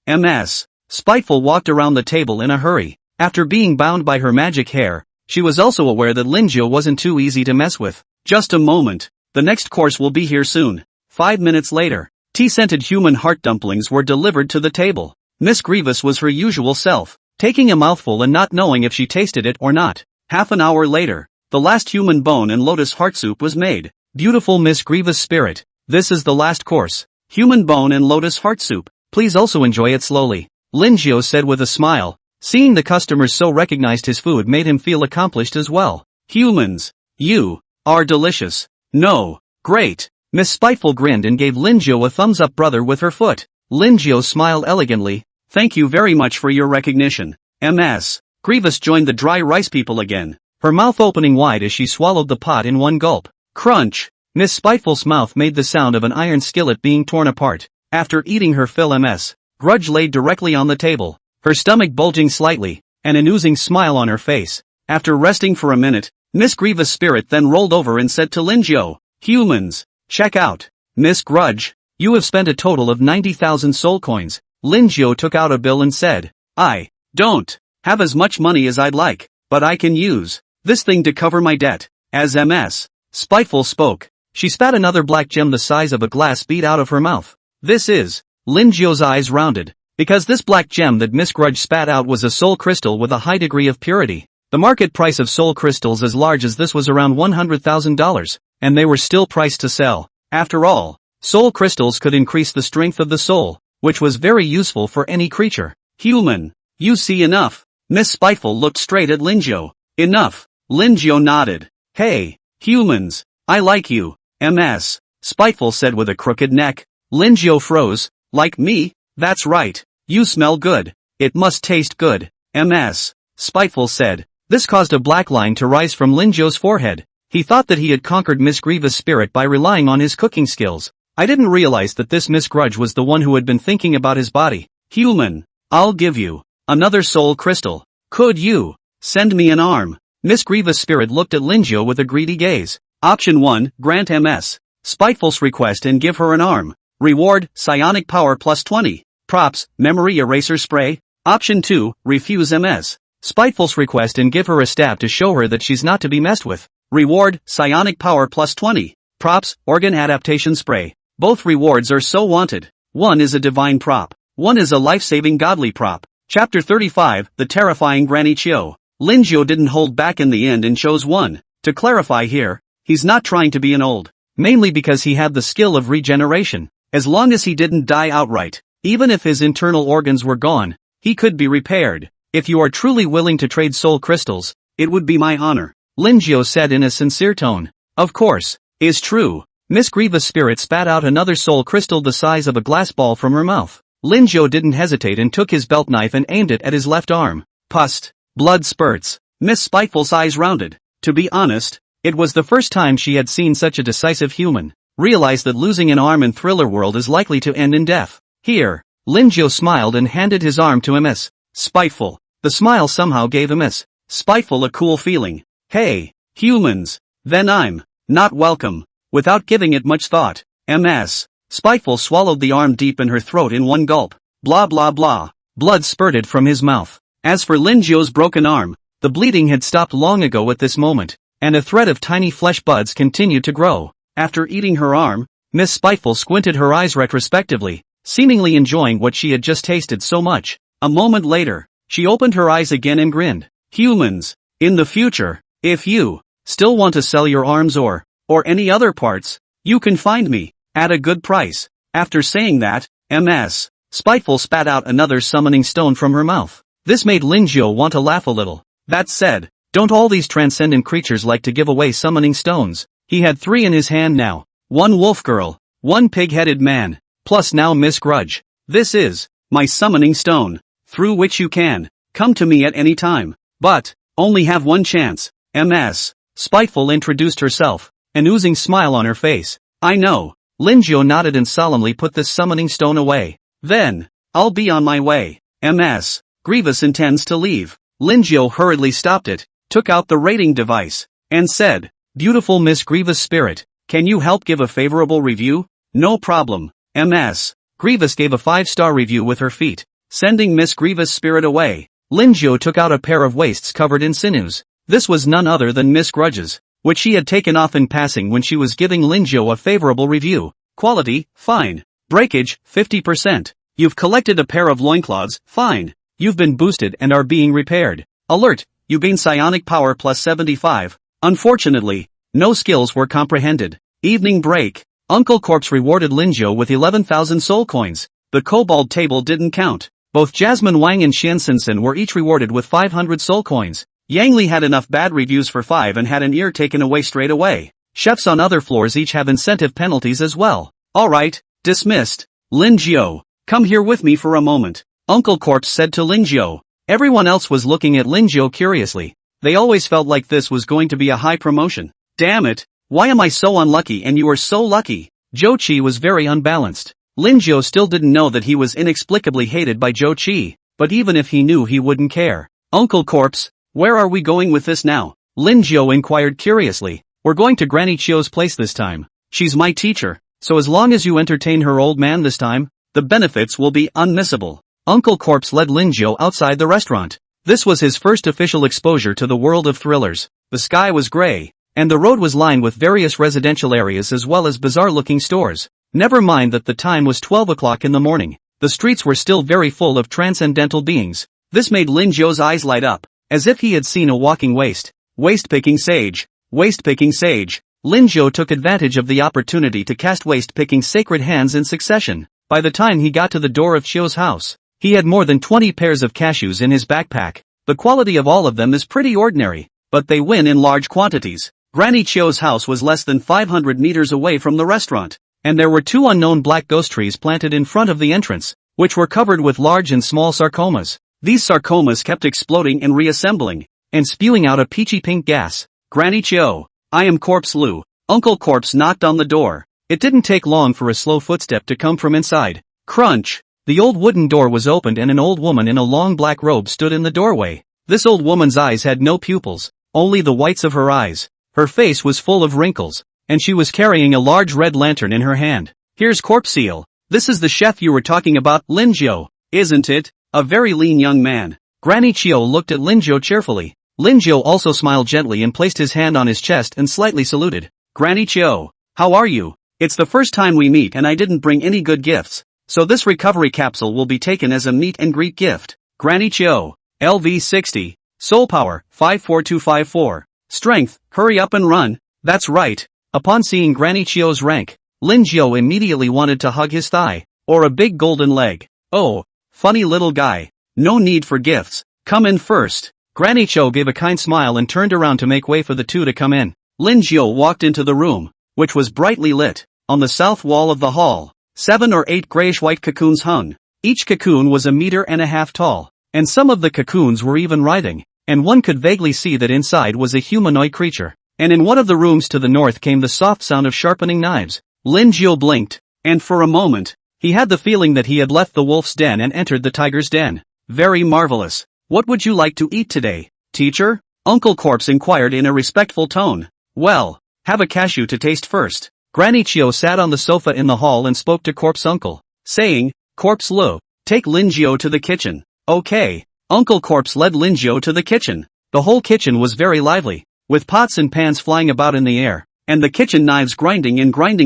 MS. Spiteful walked around the table in a hurry. After being bound by her magic hair, she was also aware that Linjo wasn't too easy to mess with. Just a moment. The next course will be here soon. 5 minutes later, tea-scented human heart dumplings were delivered to the table. Miss Grievous was her usual self, taking a mouthful and not knowing if she tasted it or not. Half an hour later, the last human bone and lotus heart soup was made. Beautiful Miss Grievous spirit, this is the last course. Human bone and lotus heart soup. Please also enjoy it slowly. Linjo said with a smile. Seeing the customers so recognized his food made him feel accomplished as well. Humans, you are delicious. No, great. Miss Spiteful grinned and gave Linjo a thumbs up brother with her foot. Linjo smiled elegantly. Thank you very much for your recognition. MS. Grievous joined the dry rice people again, her mouth opening wide as she swallowed the pot in one gulp. Crunch. Miss Spiteful's mouth made the sound of an iron skillet being torn apart. After eating her fill, MS. Grudge laid directly on the table, her stomach bulging slightly, and an oozing smile on her face. After resting for a minute, Miss Grievous' spirit then rolled over and said to Linjo, humans, check out. Miss Grudge, you have spent a total of 90,000 soul coins. Linjo took out a bill and said, I don't have as much money as I'd like, but I can use this thing to cover my debt. As MS. Spiteful spoke, she spat another black gem the size of a glass bead out of her mouth. This is. Linjo's eyes rounded, because this black gem that Miss Grudge spat out was a soul crystal with a high degree of purity. The market price of soul crystals as large as this was around $100,000, and they were still priced to sell. After all, soul crystals could increase the strength of the soul, which was very useful for any creature. Human, you see enough. Miss Spiteful looked straight at Linjo. Enough. Linjo nodded. Hey, humans, I like you. MS. Spiteful said with a crooked neck. Linjo froze. Like me? That's right. You smell good. It must taste good. MS. Spiteful said. This caused a black line to rise from Linjo's forehead. He thought that he had conquered Miss Grievous' spirit by relying on his cooking skills. I didn't realize that this Miss Grudge was the one who had been thinking about his body. Human, I'll give you another soul crystal. Could you send me an arm? Miss Grievous' spirit looked at Linjo with a greedy gaze. Option 1, grant MS. Spiteful's request and give her an arm. Reward, psionic power plus 20. Props, memory eraser spray. Option 2, refuse Ms. Spiteful's request and give her a stab to show her that she's not to be messed with. Reward, psionic power plus 20. Props, organ adaptation spray. Both rewards are so wanted. One is a divine prop. One is a life-saving godly prop. Chapter 35, The Terrifying Granny Chio. Lin Jiao didn't hold back in the end and chose one. To clarify here, he's not trying to be an old. Mainly because he had the skill of regeneration. As long as he didn't die outright, even if his internal organs were gone, he could be repaired. If you are truly willing to trade soul crystals, it would be my honor, Lin Jiao said in a sincere tone. Of course, is true. Miss Grievous' spirit spat out another soul crystal the size of a glass ball from her mouth. Lin Jiao didn't hesitate and took his belt knife and aimed it at his left arm. Pust. Blood spurts. Miss Spiteful's eyes rounded. To be honest, it was the first time she had seen such a decisive human. Realized that losing an arm in Thriller World is likely to end in death. Here. Lin Jiao smiled and handed his arm to Ms. Spiteful. The smile somehow gave Ms. Spiteful a cool feeling. Hey, humans. Then I'm not welcome. Without giving it much thought, Ms. Spiteful swallowed the arm deep in her throat in one gulp. Blah blah blah. Blood spurted from his mouth. As for Lin Jiao's broken arm, the bleeding had stopped long ago at this moment, and a thread of tiny flesh buds continued to grow. After eating her arm, Miss Spiteful squinted her eyes retrospectively, seemingly enjoying what she had just tasted so much. A moment later, she opened her eyes again and grinned. Humans, in the future, if you still want to sell your arms or any other parts, you can find me at a good price. After saying that, Ms. Spiteful spat out another summoning stone from her mouth. This made Lin Jiao want to laugh a little. That said, don't all these transcendent creatures like to give away summoning stones? He had 3 in his hand now. 1 wolf girl, 1 pig-headed man, plus now Miss Grudge. This is my summoning stone, through which you can come to me at any time, but only have one chance. Ms. Spiteful introduced herself, an oozing smile on her face. I know. Lin Jiao nodded and solemnly put this summoning stone away. Then, I'll be on my way. Ms. Grievous intends to leave. Lin Jiao hurriedly stopped it, took out the rating device, and said, Beautiful Miss Grievous Spirit, can you help give a favorable review? No problem. Ms. Grievous gave a 5-star review with her feet, sending Miss Grievous Spirit away. Lin Jiao took out a pair of waists covered in sinews. This was none other than Miss Grudge's, which she had taken off in passing when she was giving Lin Jiao a favorable review. Quality, fine. Breakage, 50%. You've collected a pair of loincloths, fine. You've been boosted and are being repaired. Alert, you gain psionic power plus 75. Unfortunately, no skills were comprehended. Evening break. Uncle Corpse rewarded Lin Jiao with 11,000 soul coins. The kobold table didn't count. Both Jasmine Wang and Xian Sinsen were each rewarded with 500 soul coins. Yang Li had enough bad reviews for 5 and had an ear taken away straight away. Chefs on other floors each have incentive penalties as well. Alright, dismissed. Lin Jiao, come here with me for a moment, Uncle Corpse said to Lin Jiao. Everyone else was looking at Lin Jiao curiously. They always felt like this was going to be a high promotion. Damn it, why am I so unlucky and you are so lucky? Zhou Qi was very unbalanced. Lin Jiao still didn't know that he was inexplicably hated by Zhou Qi, but even if he knew he wouldn't care. Uncle Corpse, where are we going with this now? Lin Jiao inquired curiously. We're going to Granny Chio's place this time. She's my teacher, so as long as you entertain her old man this time, the benefits will be unmissable. Uncle Corpse led Lin Jiao outside the restaurant. This was his first official exposure to the world of thrillers. The sky was gray, and the road was lined with various residential areas as well as bizarre-looking stores. Never mind that the time was 12 o'clock in the morning. The streets were still very full of transcendental beings. This made Lin Jiao's eyes light up, as if he had seen a walking waste. Waste-picking sage. Waste-picking sage. Lin Jiao took advantage of the opportunity to cast waste-picking sacred hands in succession. By the time he got to the door of Chio's house, he had more than 20 pairs of cashews in his backpack. The quality of all of them is pretty ordinary, but they win in large quantities. Granny Chio's house was less than 500 meters away from the restaurant, and there were 2 unknown black ghost trees planted in front of the entrance, which were covered with large and small sarcomas. These sarcomas kept exploding and reassembling, and spewing out a peachy pink gas. Granny Chio, I am Corpse Lu. Uncle Corpse knocked on the door. It didn't take long for a slow footstep to come from inside. Crunch! The old wooden door was opened and an old woman in a long black robe stood in the doorway. This old woman's eyes had no pupils, only the whites of her eyes. Her face was full of wrinkles, and she was carrying a large red lantern in her hand. Here's Corpse Seal. this is the chef you were talking about, Lin Jiao, isn't it? A very lean young man. Granny Chiu looked at Lin Jiao cheerfully. Lin Jiao also smiled gently and placed his hand on his chest and slightly saluted. Granny Chiu, how are you? It's the first time we meet and I didn't bring any good gifts, so this recovery capsule will be taken as a meet and greet gift. Granny Chiu, LV 60, Soul Power, 54254. Strength, hurry up and run. That's right. Upon seeing Granny Chiu's rank, Lin Jiao immediately wanted to hug his thigh, or a big golden leg. Oh, funny little guy. No need for gifts. Come in first. Granny Chiu gave a kind smile and turned around to make way for the two to come in. Lin Jiao walked into the room, which was brightly lit. On the south wall of the hall, 7 or 8 grayish-white cocoons hung. Each cocoon was 1.5 meters tall, and some of the cocoons were even writhing, and one could vaguely see that inside was a humanoid creature. And in one of the rooms to the north came the soft sound of sharpening knives. Lin Jiao blinked, and for a moment, he had the feeling that he had left the wolf's den and entered the tiger's den. Very marvelous. What would you like to eat today, teacher? Uncle Corpse inquired in a respectful tone. Well, have a cashew to taste first. Granny Chiu sat on the sofa in the hall and spoke to Corpse Uncle, saying, Corpse Lu, take Lin Jiao to the kitchen. Okay. Uncle Corpse led Lin Jiao to the kitchen. The whole kitchen was very lively, with pots and pans flying about in the air, and the kitchen knives grinding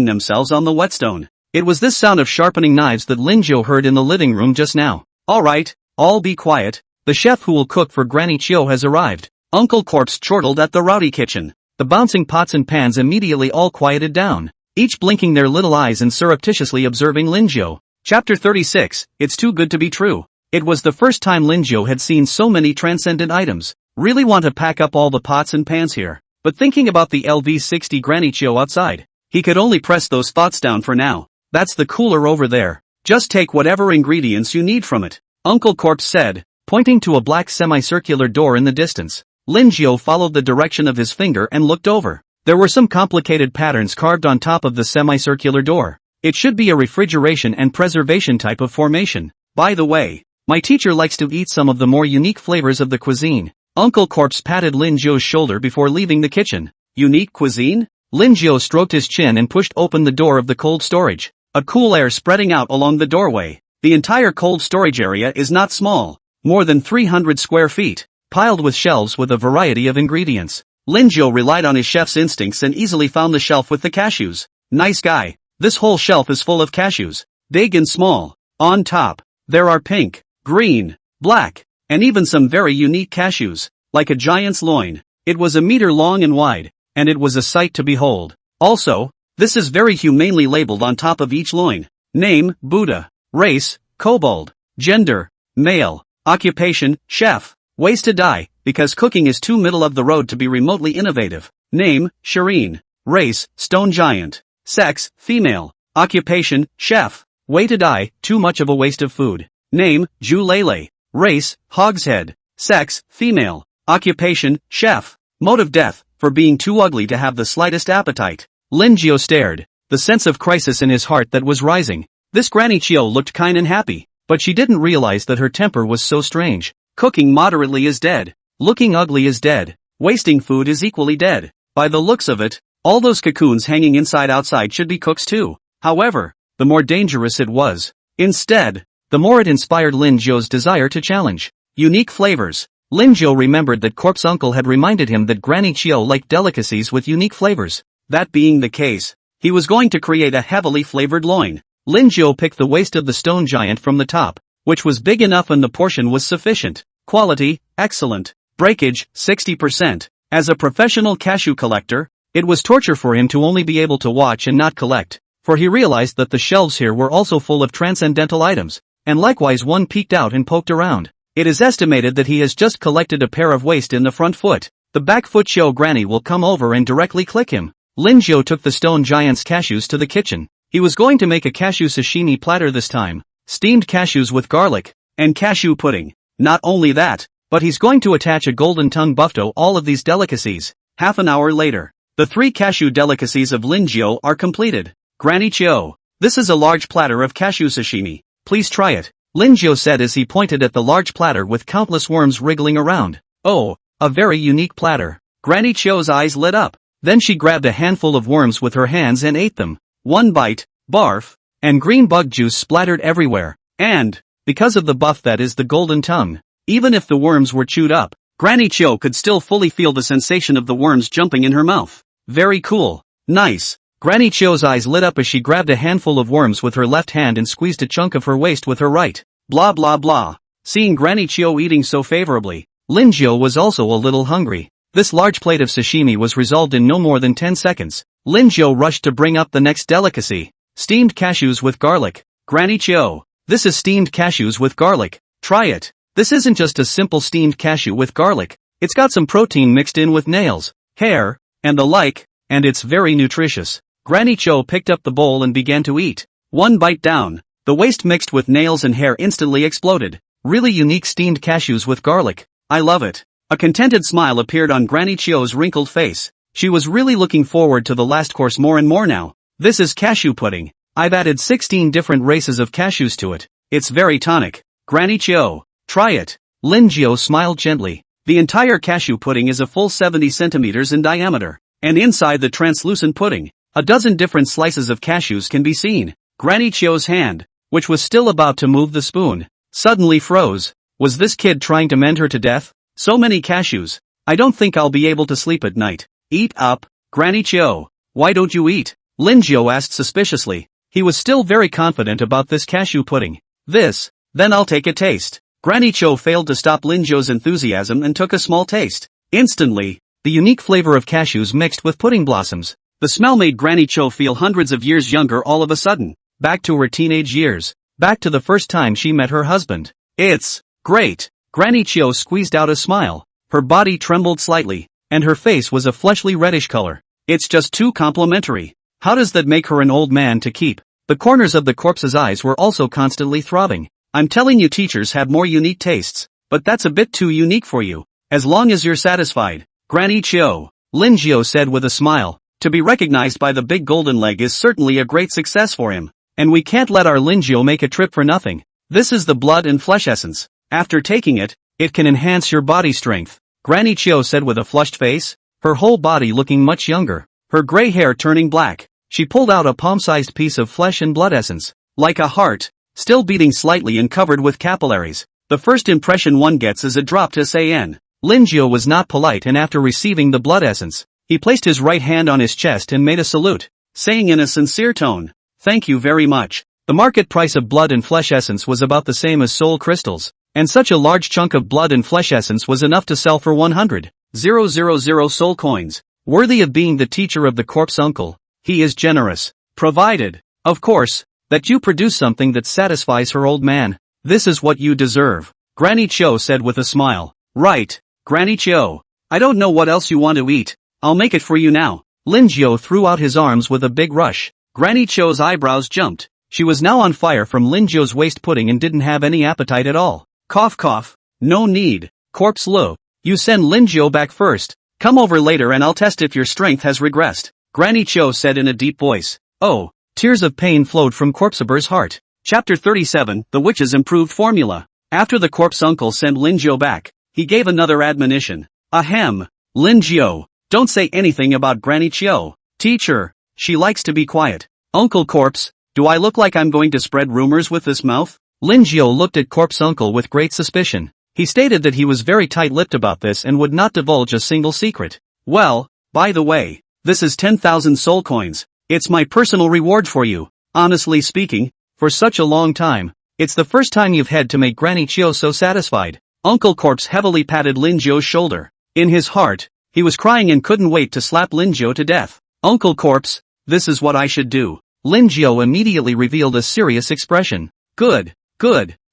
themselves on the whetstone. It was this sound of sharpening knives that Lin Jiao heard in the living room just now. Alright, all be quiet. The chef who will cook for Granny Chiu has arrived. Uncle Corpse chortled at the rowdy kitchen. The bouncing pots and pans immediately all quieted down, each blinking their little eyes and surreptitiously observing Lin Jiao. Chapter 36, It's Too Good to Be True. It was the first time Lin Jiao had seen so many transcendent items. Really want to pack up all the pots and pans here. But thinking about the LV60 Granny Chiu outside, he could only press those thoughts down for now. That's the cooler over there. Just take whatever ingredients you need from it, Uncle Corpse said, pointing to a black semicircular door in the distance. Lin Jiao followed the direction of his finger and looked over. There were some complicated patterns carved on top of the semicircular door. It should be a refrigeration and preservation type of formation. By the way, my teacher likes to eat some of the more unique flavors of the cuisine. Uncle Corpse patted Lin Jiao's shoulder before leaving the kitchen. Unique cuisine? Lin Jiao stroked his chin and pushed open the door of the cold storage. A cool air spreading out along the doorway. The entire cold storage area is not small. More than 300 square feet, piled with shelves with a variety of ingredients. Lin Jiao relied on his chef's instincts and easily found the shelf with the cashews. Nice guy. This whole shelf is full of cashews, big and small. On top, there are pink, green, black, and even some very unique cashews, like a giant's loin. It was 1 meter long and wide, and it was a sight to behold. Also, this is very humanely labeled on top of each loin. Name, Buddha. Race, kobold. Gender, male. Occupation, chef. Ways to die, because cooking is too middle of the road to be remotely innovative. Name, Shireen. Race, stone giant. Sex, female. Occupation, chef. Way to die, too much of a waste of food. Name, Ju Lele. Race, hogshead. Sex, female. Occupation, chef. Mode of death, for being too ugly to have the slightest appetite. Lin Jiao stared, the sense of crisis in his heart that was rising. This Granny Chiu looked kind and happy, but she didn't realize that her temper was so strange. Cooking moderately is dead. Looking ugly is dead. Wasting food is equally dead. By the looks of it, all those cocoons hanging inside outside should be cooked too. However, the more dangerous it was. Instead, the more it inspired Lin Jiao's desire to challenge. Unique flavors. Lin Jiao remembered that Corpse Uncle had reminded him that Granny Chiu liked delicacies with unique flavors. That being the case, he was going to create a heavily flavored loin. Lin Jiao picked the waist of the stone giant from the top, which was big enough and the portion was sufficient. Quality, excellent. Breakage, 60%. As a professional cashew collector, it was torture for him to only be able to watch and not collect, for he realized that the shelves here were also full of transcendental items, and likewise one peeked out and poked around. It is estimated that he has just collected a pair of waist in the front foot. The back foot show Granny will come over and directly click him. Lin Jiao took the stone giant's cashews to the kitchen. He was going to make a cashew sashimi platter this time. Steamed cashews with garlic, and cashew pudding. Not only that, but he's going to attach a golden tongue buff to all of these delicacies. Half an hour later, the 3 cashew delicacies of Lin Jiao are completed. Granny Chiu, this is a large platter of cashew sashimi. Please try it, Lin Jiao said as he pointed at the large platter with countless worms wriggling around. Oh, a very unique platter. Granny Chiu's eyes lit up. Then she grabbed a handful of worms with her hands and ate them. One bite, barf, and green bug juice splattered everywhere. And, because of the buff that is the golden tongue, even if the worms were chewed up, Granny Chio could still fully feel the sensation of the worms jumping in her mouth. Very cool. Nice. Granny Chio's eyes lit up as she grabbed a handful of worms with her left hand and squeezed a chunk of her waist with her right. Blah blah blah. Seeing Granny Chio eating so favorably, Lin Jiao was also a little hungry. This large plate of sashimi was resolved in no more than 10 seconds. Lin Jiao rushed to bring up the next delicacy. Steamed cashews with garlic. Granny Chio, this is steamed cashews with garlic. Try it. This isn't just a simple steamed cashew with garlic. It's got some protein mixed in with nails, hair, and the like, and it's very nutritious. Granny Chio picked up the bowl and began to eat. One bite down, the waste mixed with nails and hair instantly exploded. Really unique steamed cashews with garlic. I love it. A contented smile appeared on Granny Chio's wrinkled face. She was really looking forward to the last course more and more now. This is cashew pudding. I've added 16 different races of cashews to it. It's very tonic. Granny Chio, try it. Lin Jiao smiled gently. The entire cashew pudding is a full 70 centimeters in diameter. And inside the translucent pudding, a dozen different slices of cashews can be seen. Granny Chio's hand, which was still about to move the spoon, suddenly froze. Was this kid trying to mend her to death? So many cashews. I don't think I'll be able to sleep at night. Eat up, Granny Chio. Why don't you eat? Lin Jiao asked suspiciously. He was still very confident about this cashew pudding. Then I'll take a taste. Granny Chio failed to stop Lin Jiao's enthusiasm and took a small taste. Instantly, the unique flavor of cashews mixed with pudding blossoms. The smell made Granny Chio feel hundreds of years younger all of a sudden. Back to her teenage years. Back to the first time she met her husband. It's great. Granny Chio squeezed out a smile. Her body trembled slightly, and her face was a fleshly reddish color. It's just too complimentary. How does that make her an old man to keep? The corners of the corpse's eyes were also constantly throbbing. I'm telling you, teachers have more unique tastes, but that's a bit too unique for you. As long as you're satisfied, Granny Chio, Lin Jiao said with a smile. To be recognized by the big golden leg is certainly a great success for him. And we can't let our Lin Jiao make a trip for nothing. This is the blood and flesh essence. After taking it, it can enhance your body strength. Granny Chio said with a flushed face, her whole body looking much younger, her gray hair turning black. She pulled out a palm-sized piece of flesh and blood essence. Like a heart, still beating slightly and covered with capillaries. The first impression one gets is a drop to San. Lin Jiao was not polite, and after receiving the blood essence, he placed his right hand on his chest and made a salute, saying in a sincere tone, "Thank you very much." The market price of blood and flesh essence was about the same as soul crystals, and such a large chunk of blood and flesh essence was enough to sell for 100,000 soul coins. Worthy of being the teacher of the corpse uncle, he is generous. Provided, of course, that you produce something that satisfies her old man. This is what you deserve, Granny Chio said with a smile. Right, Granny Chio. I don't know what else you want to eat. I'll make it for you now. Lin Jiao threw out his arms with a big rush. Granny Chio's eyebrows jumped. She was now on fire from Lin Jiao's waste pudding and didn't have any appetite at all. Cough cough. No need. Corpse Lu. You send Lin Jiao back first. Come over later and I'll test if your strength has regressed, Granny Chio said in a deep voice. Oh, tears of pain flowed from Corpseber's heart. Chapter 37, The Witch's Improved Formula. After the corpse uncle sent Lin Jiao back, he gave another admonition. Ahem. Lin Jiao. Don't say anything about Granny Chio. Teacher, she likes to be quiet. Uncle Corpse, do I look like I'm going to spread rumors with this mouth? Lin Jiao looked at Corpse Uncle with great suspicion. He stated that he was very tight-lipped about this and would not divulge a single secret. Well, by the way, this is 10,000 soul coins. It's my personal reward for you. Honestly speaking, for such a long time, it's the first time you've had to make Granny Chio so satisfied. Uncle Corpse heavily patted Lin Jiao's shoulder. In his heart, he was crying and couldn't wait to slap Lin Jiao to death. Uncle Corpse, this is what I should do. Lin Jiao immediately revealed a serious expression. Good,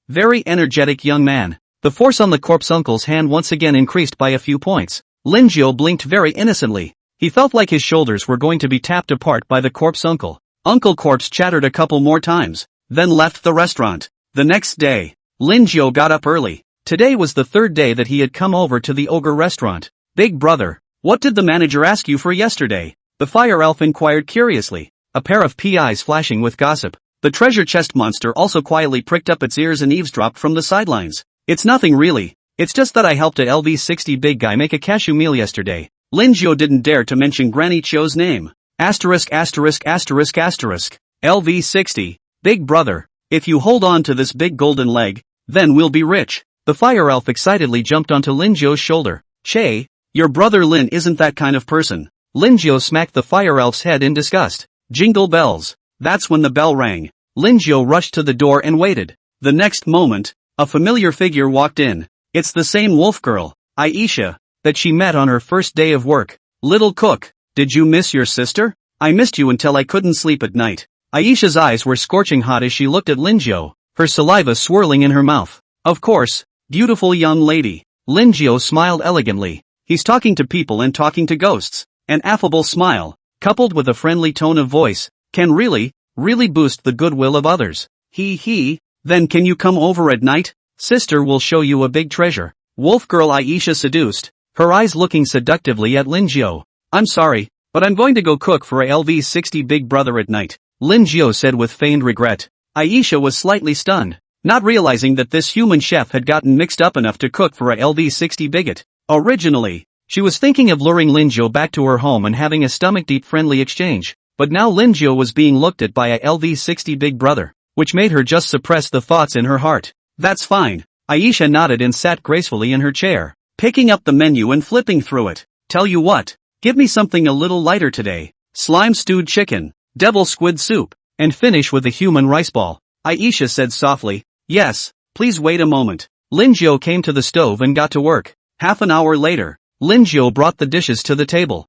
very energetic young man. The force on the corpse uncle's hand once again increased by a few points. Lin Jiao blinked very innocently. He felt like his shoulders were going to be tapped apart by the corpse uncle. Uncle Corpse chattered a couple more times, then left the restaurant. The next day, Lin Jiao got up early. Today was the third day that he had come over to the ogre restaurant. Big brother, what did the manager ask you for yesterday? The fire elf inquired curiously, a pair of eyes flashing with gossip. The treasure chest monster also quietly pricked up its ears and eavesdropped from the sidelines. It's nothing really, it's just that I helped a LV60 big guy make a cashew meal yesterday. Lin Jiao didn't dare to mention Granny Chio's name. ********. LV60. Big brother, if you hold on to this big golden leg, then we'll be rich. The fire elf excitedly jumped onto Lin Jiu's shoulder. Che, your brother Lin isn't that kind of person. Lin Jiu smacked the fire elf's head in disgust. Jingle bells. That's when the bell rang. Lin Jiu rushed to the door and waited. The next moment, a familiar figure walked in. It's the same wolf girl, Aisha, that she met on her first day of work. Little cook, did you miss your sister? I missed you until I couldn't sleep at night. Aisha's eyes were scorching hot as she looked at Lin Jiu, her saliva swirling in her mouth. Of course, beautiful young lady. Lin Jiu smiled elegantly. He's talking to people and talking to ghosts. An affable smile, coupled with a friendly tone of voice, can really boost the goodwill of others. Then can you come over at night? Sister will show you a big treasure. Wolf girl Aisha seduced, her eyes looking seductively at Lin Jiu. I'm sorry, but I'm going to go cook for a LV60 big brother at night, Lin Jiu said with feigned regret. Aisha was slightly stunned, not realizing that this human chef had gotten mixed up enough to cook for a LV60 bigot. Originally, she was thinking of luring Lin Jiu back to her home and having a stomach-deep friendly exchange, but now Lin Jiu was being looked at by a LV60 big brother, which made her just suppress the thoughts in her heart. That's fine. Aisha nodded and sat gracefully in her chair, picking up the menu and flipping through it. Tell you what, give me something a little lighter today. Slime stewed chicken, devil squid soup, and finish with a human rice ball. Aisha said softly. Yes, please wait a moment. Lin Jiu came to the stove and got to work. Half an hour later, Lin Jiu brought the dishes to the table.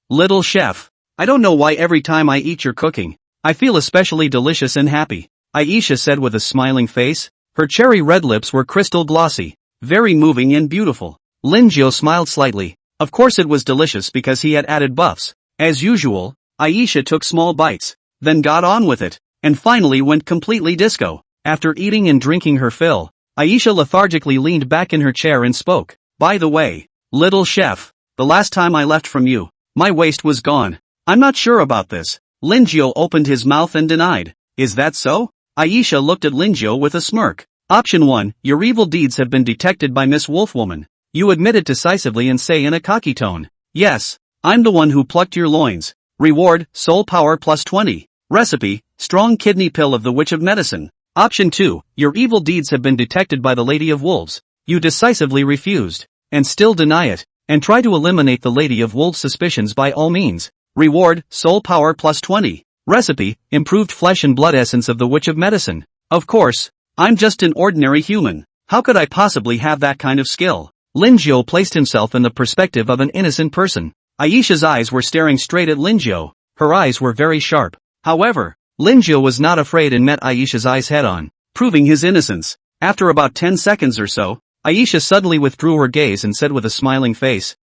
Little chef. I don't know why every time I eat your cooking, I feel especially delicious and happy, Aisha said with a smiling face. Her cherry red lips were crystal glossy, very moving and beautiful. Lin Jiu smiled slightly. Of course it was delicious because he had added buffs. As usual, Aisha took small bites, then got on with it, and finally went completely disco. After eating and drinking her fill, Aisha lethargically leaned back in her chair and spoke. By the way, little chef, the last time I left from you, my waist was gone. I'm not sure about this. Lin Jiu opened his mouth and denied. Is that so? Aisha looked at Lin Jiu with a smirk. Option 1, your evil deeds have been detected by Miss Wolfwoman. You admit it decisively and say in a cocky tone. Yes, I'm the one who plucked your loins. Reward, soul power plus 20. Recipe, strong kidney pill of the Witch of Medicine. Option 2, your evil deeds have been detected by the Lady of Wolves. You decisively refused, and still deny it, and try to eliminate the Lady of Wolves' suspicions by all means. Reward, soul power plus 20. Recipe, improved flesh and blood essence of the Witch of Medicine. Of course, I'm just an ordinary human. How could I possibly have that kind of skill? Lin Jiu placed himself in the perspective of an innocent person. Aisha's eyes were staring straight at Lin Jiu. Her eyes were very sharp. However, Lin Jiu was not afraid and met Aisha's eyes head-on, proving his innocence. After about 10 seconds or so, Aisha suddenly withdrew her gaze and said with a smiling face,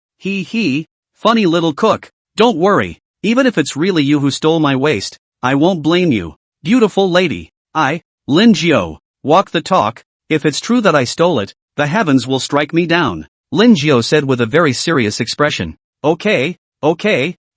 funny little cook. Don't worry, even if it's really you who stole my waist, I won't blame you. Beautiful lady. Lin Jiu, walk the talk. If it's true that I stole it, the heavens will strike me down, Lin Jiu said with a very serious expression. Okay,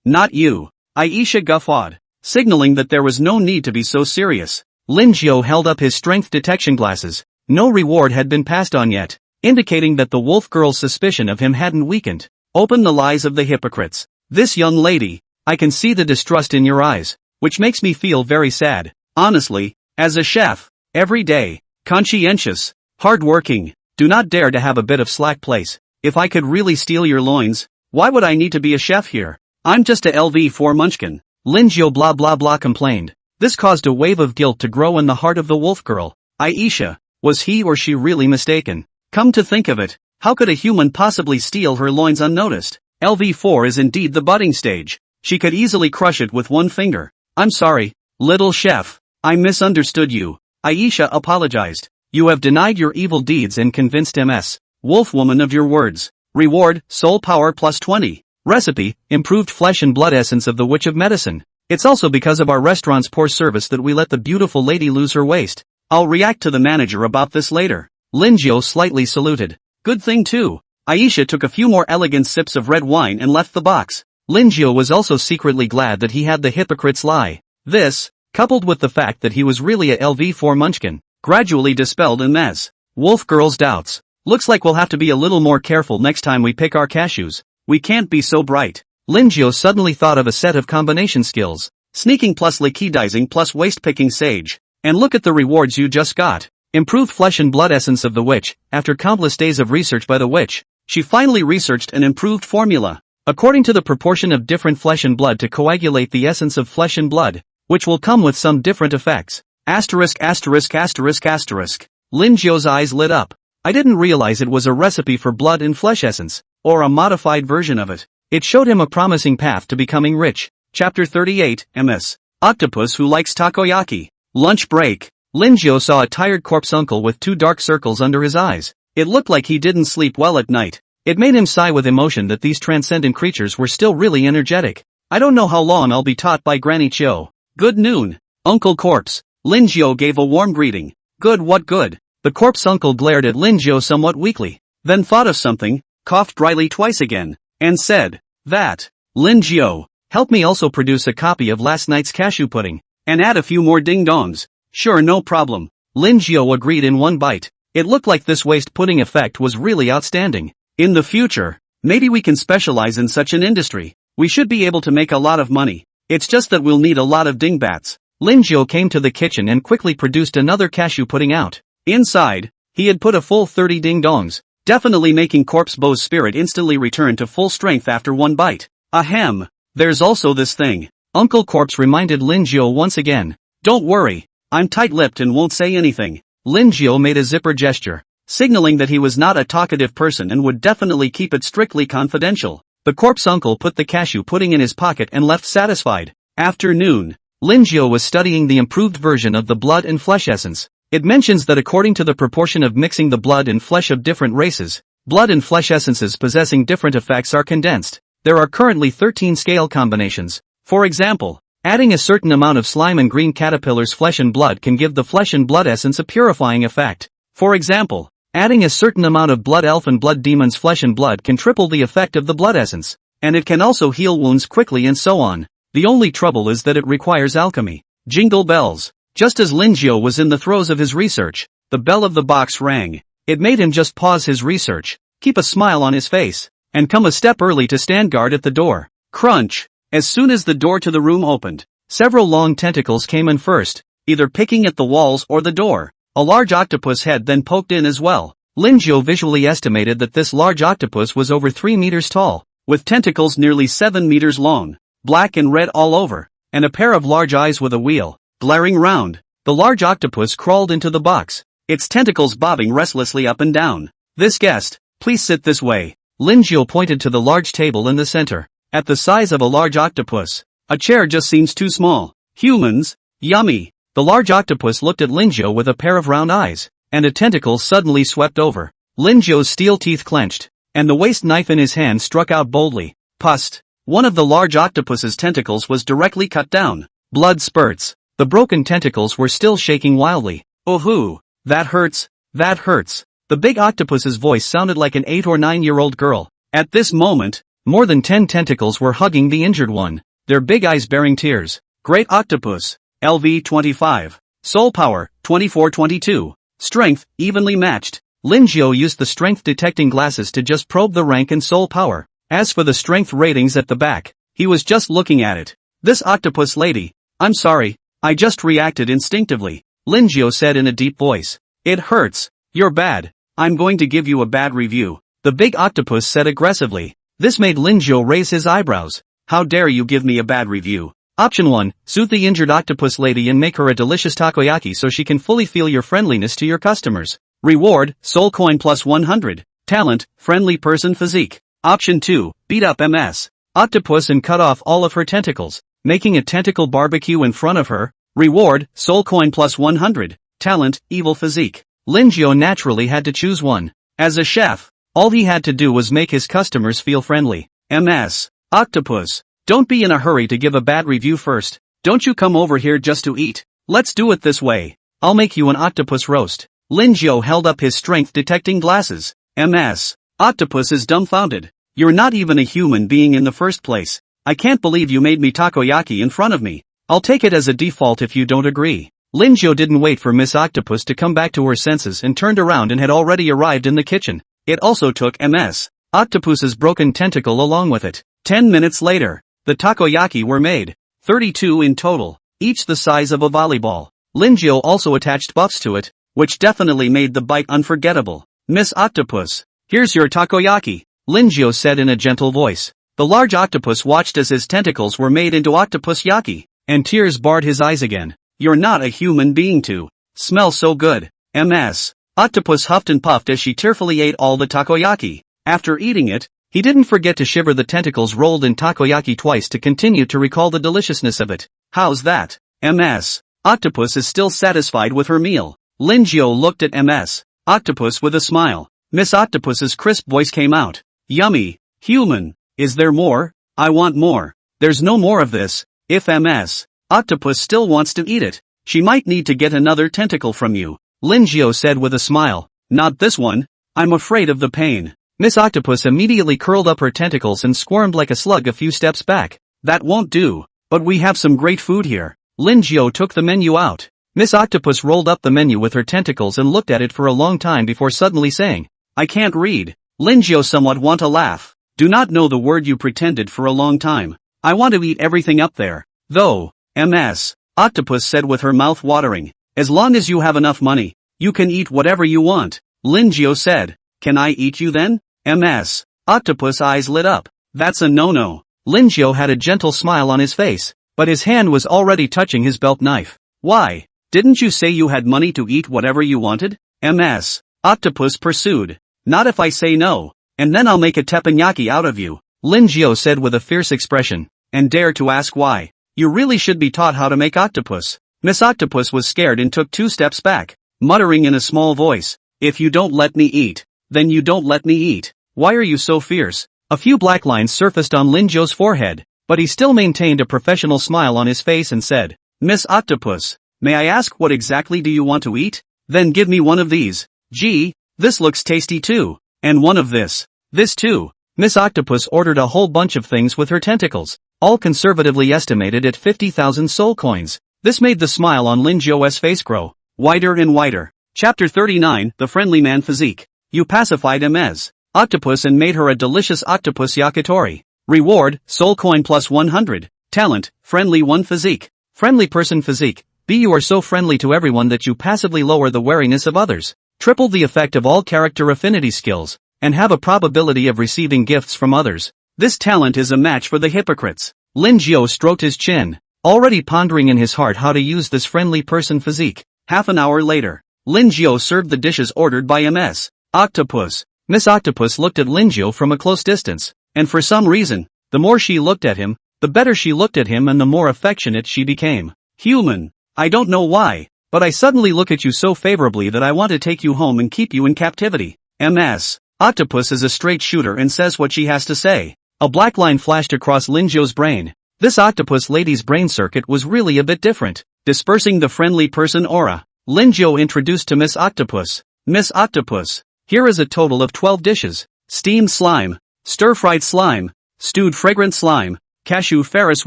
not you. Aisha guffawed, signaling that there was no need to be so serious. Lin Jiu held up his strength detection glasses. No reward had been passed on yet, indicating that the wolf girl's suspicion of him hadn't weakened. Open the lies of the hypocrites. This young lady, I can see the distrust in your eyes, which makes me feel very sad. Honestly, as a chef, every day, conscientious, hard-working, do not dare to have a bit of slack place. If I could really steal your loins, why would I need to be a chef here? I'm just a LV4 munchkin. Lin Jiu blah blah blah complained. This caused a wave of guilt to grow in the heart of the wolf girl. Aisha, was he or she really mistaken? Come to think of it, how could a human possibly steal her loins unnoticed? LV4 is indeed the budding stage. She could easily crush it with one finger. I'm sorry, little chef, I misunderstood you. Aisha apologized. You have denied your evil deeds and convinced Ms. Wolfwoman of your words. Reward, soul power plus 20. Recipe, improved flesh and blood essence of the Witch of Medicine. It's also because of our restaurant's poor service that we let the beautiful lady lose her waist. I'll react to the manager about this later. Lin Jiu slightly saluted. Good thing too. Aisha took a few more elegant sips of red wine and left the box. Lin Jiu was also secretly glad that he had the hypocrite's lie. This, coupled with the fact that he was really a LV4 munchkin, gradually dispelled Ms. Wolf girl's doubts. Looks like we'll have to be a little more careful next time we pick our cashews. We can't be so bright. Lin Jiu suddenly thought of a set of combination skills. Sneaking plus liquidizing plus waste picking sage. And look at the rewards you just got. Improved flesh and blood essence of the witch. After countless days of research by the witch, she finally researched an improved formula. According to the proportion of different flesh and blood to coagulate the essence of flesh and blood, which will come with some different effects. Asterisk asterisk asterisk asterisk. Lin Jiu's eyes lit up. I didn't realize it was a recipe for blood and flesh essence, or a modified version of it. It showed him a promising path to becoming rich. Chapter 38, MS. Octopus who likes takoyaki. Lunch break. Lin Jiu saw a tired corpse uncle with 2 dark circles under his eyes. It looked like he didn't sleep well at night. It made him sigh with emotion that these transcendent creatures were still really energetic. I don't know how long I'll be taught by Granny Chiu. Good noon, Uncle Corpse. Lin Jiu gave a warm greeting. Good, what good? The corpse uncle glared at Lin Jiu somewhat weakly, then thought of something, coughed dryly twice again, and said, that. Lin Jiu, help me also produce a copy of last night's cashew pudding, and add a few more ding-dongs. Sure, no problem. Lin Jiu agreed in one bite. It looked like this waste pudding effect was really outstanding. In the future, maybe we can specialize in such an industry. We should be able to make a lot of money. It's just that we'll need a lot of dingbats. Lin Jiu came to the kitchen and quickly produced another cashew pudding out. Inside, he had put a full 30 ding-dongs, definitely making Corpse Bow's spirit instantly return to full strength after one bite. Ahem. There's also this thing. Uncle Corpse reminded Lin Jiu once again. Don't worry, I'm tight-lipped and won't say anything. Lin Jiu made a zipper gesture, signaling that he was not a talkative person and would definitely keep it strictly confidential. The corpse uncle put the cashew pudding in his pocket and left satisfied. Afternoon. Lin Jiu was studying the improved version of the blood and flesh essence. It mentions that according to the proportion of mixing the blood and flesh of different races, blood and flesh essences possessing different effects are condensed. There are currently 13 scale combinations. For example, adding a certain amount of slime and green caterpillar's flesh and blood can give the flesh and blood essence a purifying effect. For example, adding a certain amount of blood elf and blood demon's flesh and blood can triple the effect of the blood essence. And it can also heal wounds quickly and so on. The only trouble is that it requires alchemy. Jingle bells. Just as Lin Jiu was in the throes of his research, the bell of the box rang. It made him just pause his research, keep a smile on his face, and come a step early to stand guard at the door. Crunch! As soon as the door to the room opened, several long tentacles came in first, either picking at the walls or the door. A large octopus head then poked in as well. Lin Jiu visually estimated that this large octopus was over 3 meters tall, with tentacles nearly 7 meters long, black and red all over, and a pair of large eyes with a wheel, glaring round. The large octopus crawled into the box, its tentacles bobbing restlessly up and down. This guest, please sit this way. Lin Jiu pointed to the large table in the center. At the size of a large octopus, a chair just seems too small. Humans, yummy. The large octopus looked at Lin Jiu with a pair of round eyes, and a tentacle suddenly swept over. Lin Jiu's steel teeth clenched, and the waste knife in his hand struck out boldly. Pust. One of the large octopus's tentacles was directly cut down. Blood spurts. The broken tentacles were still shaking wildly. Oh-hoo. That hurts. That hurts. The big octopus's voice sounded like an 8 or 9-year-old girl. At this moment, more than 10 tentacles were hugging the injured one, their big eyes bearing tears. Great octopus. LV 25. Soul power, 2422. Strength, evenly matched. Lin Jiu used the strength detecting glasses to just probe the rank and soul power. As for the strength ratings at the back, he was just looking at it. This octopus lady. I'm sorry, I just reacted instinctively. Lin Jiu said in a deep voice. It hurts. You're bad. I'm going to give you a bad review. The big octopus said aggressively. This made Lin Jiu raise his eyebrows. How dare you give me a bad review? Option 1, soothe the injured octopus lady and make her a delicious takoyaki so she can fully feel your friendliness to your customers. Reward, soul coin plus 100. Talent, friendly person physique. Option 2, beat up MS. Octopus and cut off all of her tentacles, making a tentacle barbecue in front of her. Reward, soul coin plus 100. Talent, evil physique. Lin Jiu naturally had to choose one. As a chef, all he had to do was make his customers feel friendly. MS. Octopus. Don't be in a hurry to give a bad review first. Don't you come over here just to eat. Let's do it this way. I'll make you an octopus roast. Lin Jiu held up his strength detecting glasses. MS. Octopus is dumbfounded. You're not even a human being in the first place. I can't believe you made me takoyaki in front of me. I'll take it as a default if you don't agree. Lin Jiu didn't wait for Miss Octopus to come back to her senses and turned around and had already arrived in the kitchen. It also took MS. Octopus's broken tentacle along with it. 10 minutes later, the takoyaki were made. 32 in total, each the size of a volleyball. Linjo also attached buffs to it, which definitely made the bite unforgettable. Miss Octopus, here's your takoyaki, Linjo said in a gentle voice. The large octopus watched as his tentacles were made into octopus yaki, and tears barred his eyes again. You're not a human being to smell so good. MS. Octopus huffed and puffed as she tearfully ate all the takoyaki. After eating it, he didn't forget to shiver the tentacles rolled in takoyaki twice to continue to recall the deliciousness of it. How's that? MS. Octopus is still satisfied with her meal. Linjo looked at MS. Octopus with a smile. Miss Octopus's crisp voice came out. Yummy. Human. Is there more? I want more. There's no more of this. If MS. Octopus still wants to eat it, she might need to get another tentacle from you, Linjo said with a smile. Not this one. I'm afraid of the pain. Miss Octopus immediately curled up her tentacles and squirmed like a slug a few steps back. That won't do. But we have some great food here. Linjo took the menu out. Miss Octopus rolled up the menu with her tentacles and looked at it for a long time before suddenly saying, I can't read. Linjo somewhat want to laugh. Do not know the word you pretended for a long time. I want to eat everything up there. Though, MS. Octopus said with her mouth watering. As long as you have enough money, you can eat whatever you want. Linjo said. Can I eat you then? MS. Octopus eyes lit up. That's a no-no. Linjo had a gentle smile on his face, but his hand was already touching his belt knife. Why? Didn't you say you had money to eat whatever you wanted? MS. Octopus pursued. Not if I say no, and then I'll make a teppanyaki out of you, Linjo said with a fierce expression, and dare to ask why. You really should be taught how to make octopus. Miss Octopus was scared and took 2 steps back, muttering in a small voice, if you don't let me eat, then you don't let me eat. Why are you so fierce? A few black lines surfaced on Linjo's forehead, but he still maintained a professional smile on his face and said, Miss Octopus, may I ask what exactly do you want to eat? Then give me one of these. Gee, this looks tasty too. And one of this. This too. Miss Octopus ordered a whole bunch of things with her tentacles, all conservatively estimated at 50,000 soul coins. This made the smile on Linjo's face grow wider and wider. Chapter 39, The Friendly Man Physique. You pacified MS. Octopus and made her a delicious octopus yakitori. Reward, soul coin plus 100. Talent, friendly one physique. Friendly person physique. B. You are so friendly to everyone that you passively lower the wariness of others. Triple the effect of all character affinity skills, and have a probability of receiving gifts from others. This talent is a match for the hypocrites. Linjo stroked his chin, already pondering in his heart how to use this friendly person physique. Half an hour later, Linjo served the dishes ordered by MS. Octopus. Miss Octopus looked at Linjo from a close distance, and for some reason, the more she looked at him, the better she looked at him and the more affectionate she became. Human. I don't know why, but I suddenly look at you so favorably that I want to take you home and keep you in captivity. MS. Octopus is a straight shooter and says what she has to say. A black line flashed across Linjo's brain. This octopus lady's brain circuit was really a bit different, dispersing the friendly person aura. Linjo introduced to Miss Octopus. Miss Octopus, here is a total of 12 dishes. Steamed slime, stir-fried slime, stewed fragrant slime, cashew Ferris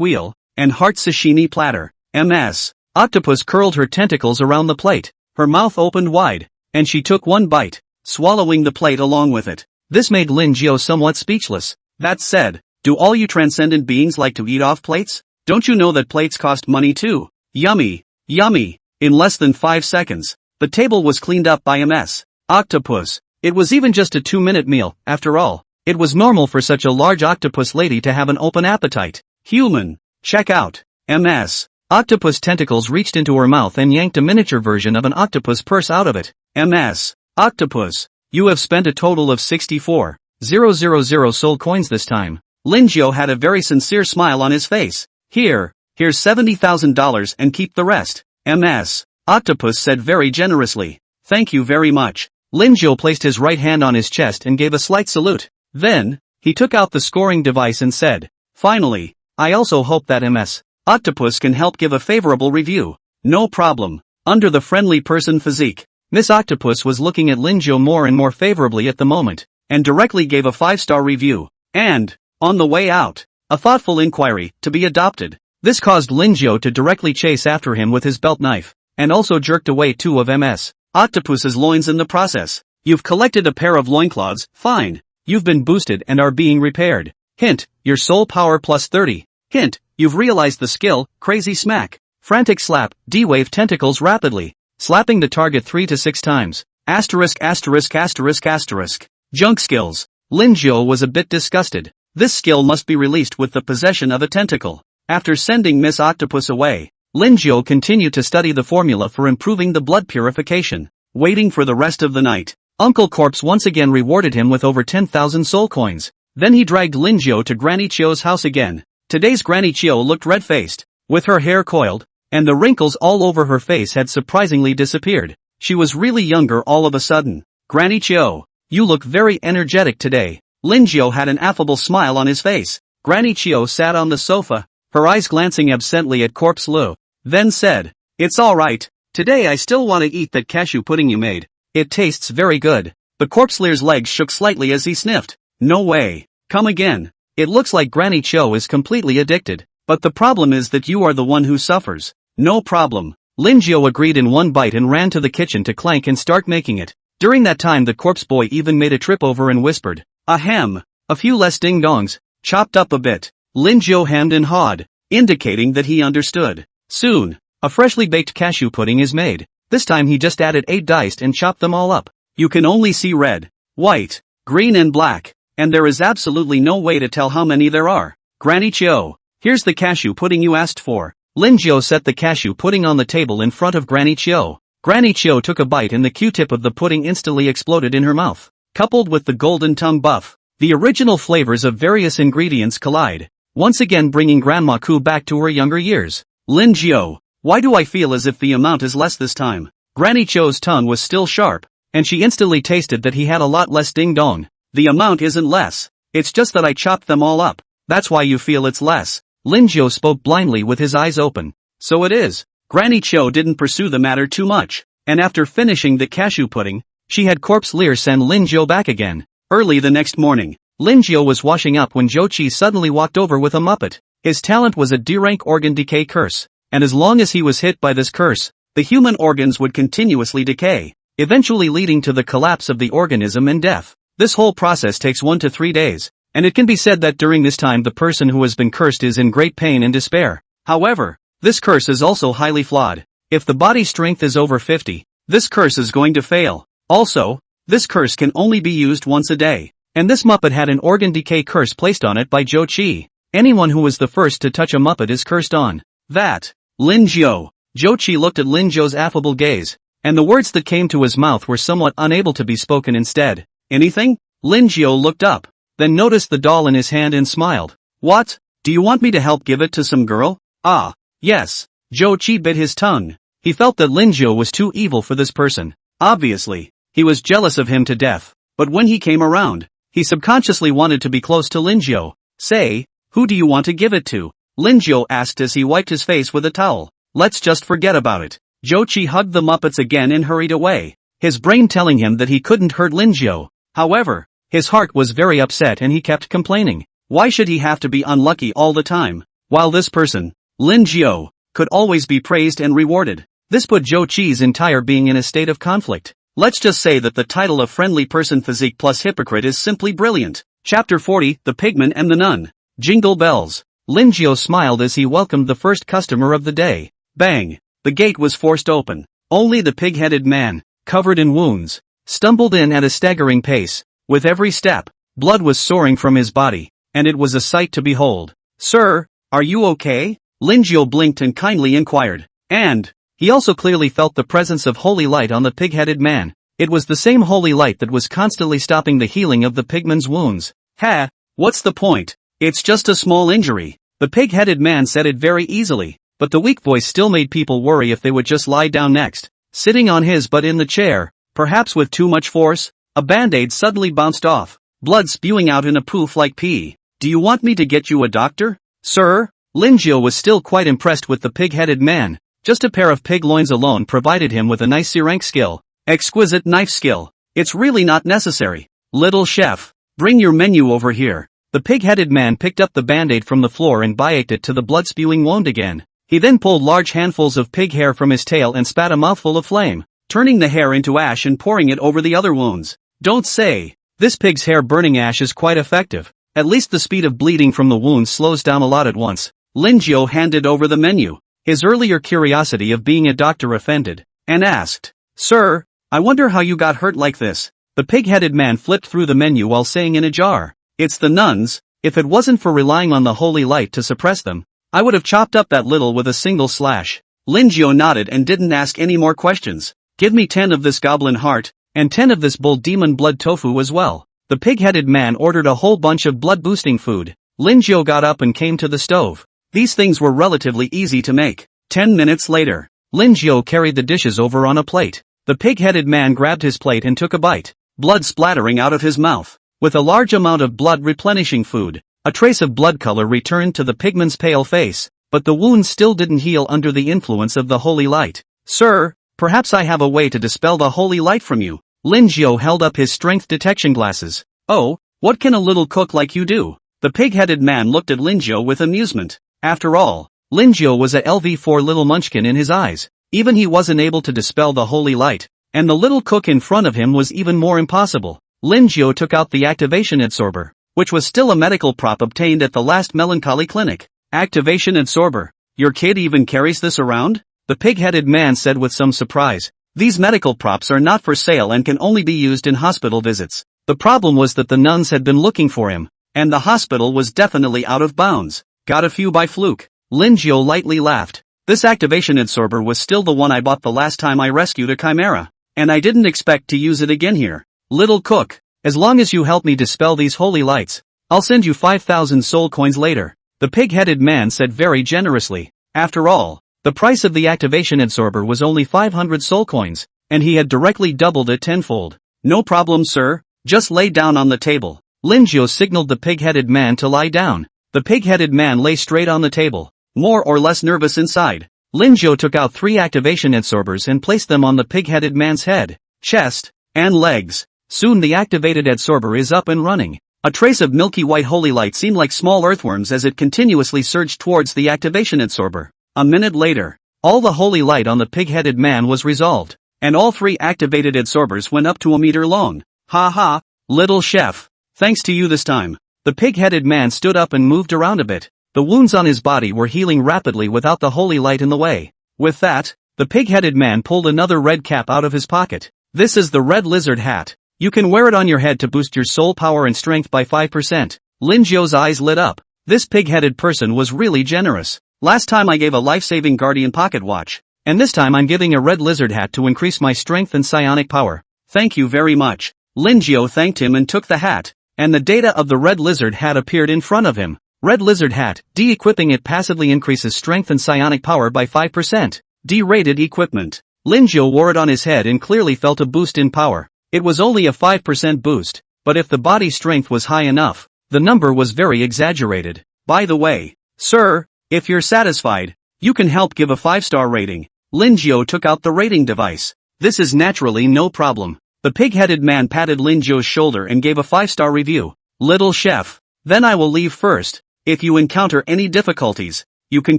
wheel, and heart sashimi platter. MS. Octopus curled her tentacles around the plate, her mouth opened wide, and she took one bite, swallowing the plate along with it. This made Linjo somewhat speechless. That said, do all you transcendent beings like to eat off plates? Don't you know that plates cost money too? Yummy, yummy. In less than 5 seconds, the table was cleaned up by MS. Octopus. It was even just a 2-minute meal, after all. It was normal for such a large octopus lady to have an open appetite. Human. Check out. MS. Octopus tentacles reached into her mouth and yanked a miniature version of an octopus purse out of it. MS. Octopus. You have spent a total of 64,000 soul coins this time. Linjo had a very sincere smile on his face. Here's $70,000 and keep the rest. MS. Octopus said very generously. Thank you very much. Linjo placed his right hand on his chest and gave a slight salute. Then, he took out the scoring device and said, finally, I also hope that MS. Octopus can help give a favorable review. No problem. Under the friendly person physique, Miss Octopus was looking at Linjo more and more favorably at the moment, and directly gave a 5-star review. And, on the way out, a thoughtful inquiry, to be adopted. This caused Linjo to directly chase after him with his belt knife, and also jerked away 2 of MS. Octopus's loins in the process. You've collected a pair of loincloths, fine. You've been boosted and are being repaired. Hint, your soul power plus 30. Hint, you've realized the skill, crazy smack. Frantic slap, D-wave tentacles rapidly, slapping the target 3 to 6 times. Asterisk asterisk asterisk asterisk. Junk skills. Lin Jiu was a bit disgusted. This skill must be released with the possession of a tentacle. After sending Miss Octopus away, Lin Jiu continued to study the formula for improving the blood purification. Waiting for the rest of the night, Uncle Corpse once again rewarded him with over 10,000 soul coins. Then he dragged Lin Jiu to Granny Chio's house again. Today's Granny Chio looked red-faced, with her hair coiled, and the wrinkles all over her face had surprisingly disappeared. She was really younger all of a sudden. Granny Chio, you look very energetic today. Lin Jiu had an affable smile on his face. Granny Chio sat on the sofa, her eyes glancing absently at Corpse Lu, then said, "It's alright, today I still want to eat that cashew pudding you made. It tastes very good." But Corpse Lu's legs shook slightly as he sniffed. "No way. Come again." It looks like Granny Chio is completely addicted. But the problem is that you are the one who suffers. No problem. Lin Jiu agreed in one bite and ran to the kitchen to clank and start making it. During that time the corpse boy even made a trip over and whispered, "Ahem. A few less ding-dongs, chopped up a bit." Lin Jiu hemmed and hawed, indicating that he understood. Soon, a freshly baked cashew pudding is made. This time he just added 8 diced and chopped them all up. You can only see red, white, green and black, and there is absolutely no way to tell how many there are. Granny Chio, here's the cashew pudding you asked for. Lin Jiu set the cashew pudding on the table in front of Granny Chio. Granny Chio took a bite and the Q-tip of the pudding instantly exploded in her mouth. Coupled with the golden tongue buff, the original flavors of various ingredients collide, once again bringing Grandma Ku back to her younger years. Lin Jiu, why do I feel as if the amount is less this time? Granny Chio's tongue was still sharp, and she instantly tasted that he had a lot less ding-dong. The amount isn't less, it's just that I chopped them all up. That's why you feel it's less. Lin Jiu spoke blindly with his eyes open. So it is. Granny Chio didn't pursue the matter too much, and after finishing the cashew pudding, she had Corpse Lear send Lin Jiu back again. Early the next morning, Lin Jiu was washing up when Zhou Qi suddenly walked over with a Muppet. His talent was a D-rank organ decay curse, and as long as he was hit by this curse, the human organs would continuously decay, eventually leading to the collapse of the organism and death. This whole process takes 1 to 3 days, and it can be said that during this time the person who has been cursed is in great pain and despair. However, this curse is also highly flawed. If the body strength is over 50, this curse is going to fail. Also, this curse can only be used once a day, and this Muppet had an organ decay curse placed on it by Zhou Qi. Anyone who was the first to touch a Muppet is cursed on that. Lin Jiu. Zhou Qi looked at Lin Jiu's affable gaze, and the words that came to his mouth were somewhat unable to be spoken instead. Anything? Lin Jiu looked up, then noticed the doll in his hand and smiled. What? Do you want me to help give it to some girl? Ah, yes. Zhou Qi bit his tongue. He felt that Lin Jiu was too evil for this person. Obviously, he was jealous of him to death, but when he came around, he subconsciously wanted to be close to Lin Jiu. Say, who do you want to give it to? Lin Jiu asked as he wiped his face with a towel. Let's just forget about it. Zhou Qi hugged the Muppets again and hurried away, his brain telling him that he couldn't hurt Lin Jiu. However, his heart was very upset and he kept complaining. Why should he have to be unlucky all the time, while this person, Lin Jiu, could always be praised and rewarded? This put Zhou Qi's entire being in a state of conflict. Let's just say that the title of Friendly Person Physique plus Hypocrite is simply brilliant. Chapter 40, The Pigman and the Nun. Jingle bells. Lin Jiu smiled as he welcomed the first customer of the day. Bang! The gate was forced open. Only the pig-headed man, covered in wounds, stumbled in at a staggering pace. With every step, blood was soaring from his body, and it was a sight to behold. Sir, are you okay? Lin Jiu blinked and kindly inquired. And he also clearly felt the presence of holy light on the pig-headed man. It was the same holy light that was constantly stopping the healing of the pigman's wounds. Ha! What's the point? It's just a small injury. The pig-headed man said it very easily, but the weak voice still made people worry if they would just lie down next. Sitting on his butt in the chair, perhaps with too much force, a band-aid suddenly bounced off, blood spewing out in a poof like pee. Do you want me to get you a doctor? Sir? Lin Jiu was still quite impressed with the pig-headed man. Just a pair of pig loins alone provided him with a nice C-rank skill. Exquisite knife skill. It's really not necessary. Little chef, bring your menu over here. The pig-headed man picked up the band-aid from the floor and biaked it to the blood-spewing wound again. He then pulled large handfuls of pig hair from his tail and spat a mouthful of flame, turning the hair into ash and pouring it over the other wounds. Don't say. This pig's hair burning ash is quite effective. At least the speed of bleeding from the wounds slows down a lot at once. Lin Jiu handed over the menu, his earlier curiosity of being a doctor offended, and asked, "Sir, I wonder how you got hurt like this." The pig-headed man flipped through the menu while saying in a jar, "It's the nuns. If it wasn't for relying on the holy light to suppress them, I would have chopped up that little with a single slash." Lin Jiu nodded and didn't ask any more questions. "Give me 10 of this goblin heart, and 10 of this bull demon blood tofu as well." The pig-headed man ordered a whole bunch of blood-boosting food. Lin Jiu got up and came to the stove. These things were relatively easy to make. 10 minutes later, Lin Jiu carried the dishes over on a plate. The pig-headed man grabbed his plate and took a bite, blood splattering out of his mouth. With a large amount of blood replenishing food, a trace of blood color returned to the pigman's pale face, but the wound still didn't heal under the influence of the holy light. "Sir, perhaps I have a way to dispel the holy light from you." Lin Jiu held up his strength detection glasses. "Oh, what can a little cook like you do?" The pig-headed man looked at Lin Jiu with amusement. After all, Lin Jiu was a LV4 little munchkin in his eyes. Even he wasn't able to dispel the holy light, and the little cook in front of him was even more impossible. Lin Jiu took out the activation absorber, which was still a medical prop obtained at the last melancholy clinic. "Activation absorber? Your kid even carries this around?" The pig-headed man said with some surprise. "These medical props are not for sale and can only be used in hospital visits." The problem was that the nuns had been looking for him, and the hospital was definitely out of bounds. "Got a few by fluke." Lin Jiu lightly laughed. "This activation absorber was still the one I bought the last time I rescued a chimera, and I didn't expect to use it again here. Little cook, as long as you help me dispel these holy lights, I'll send you 5,000 soul coins later." The pig-headed man said very generously. After all, the price of the activation absorber was only 500 soul coins, and he had directly doubled it tenfold. "No problem, sir, just lay down on the table." Lin Jiu signaled the pig-headed man to lie down. The pig-headed man lay straight on the table, more or less nervous inside. Lin Jiu took out 3 activation absorbers and placed them on the pig-headed man's head, chest, and legs. Soon the activated absorber is up and running. A trace of milky white holy light seemed like small earthworms as it continuously surged towards the activation absorber. A minute later, all the holy light on the pig-headed man was resolved, and all 3 activated absorbers went up to a meter long. "Ha ha, little chef. Thanks to you this time." The pig-headed man stood up and moved around a bit. The wounds on his body were healing rapidly without the holy light in the way. With that, the pig-headed man pulled another red cap out of his pocket. "This is the red lizard hat. You can wear it on your head to boost your soul power and strength by 5%. Lin Jiu's eyes lit up. This pig-headed person was really generous. "Last time I gave a life-saving guardian pocket watch, and this time I'm giving a red lizard hat to increase my strength and psionic power. Thank you very much." Lin Jiu thanked him and took the hat, and the data of the red lizard hat appeared in front of him. Red lizard hat, de-equipping it passively increases strength and psionic power by 5%. D-rated equipment. Lin Jiu wore it on his head and clearly felt a boost in power. It was only a 5% boost, but if the body strength was high enough, the number was very exaggerated. "By the way, sir, if you're satisfied, you can help give a 5-star rating." Lin Jiu took out the rating device. "This is naturally no problem." The pig-headed man patted Lin Jiu's shoulder and gave a 5-star review. "Little chef, then I will leave first. If you encounter any difficulties, you can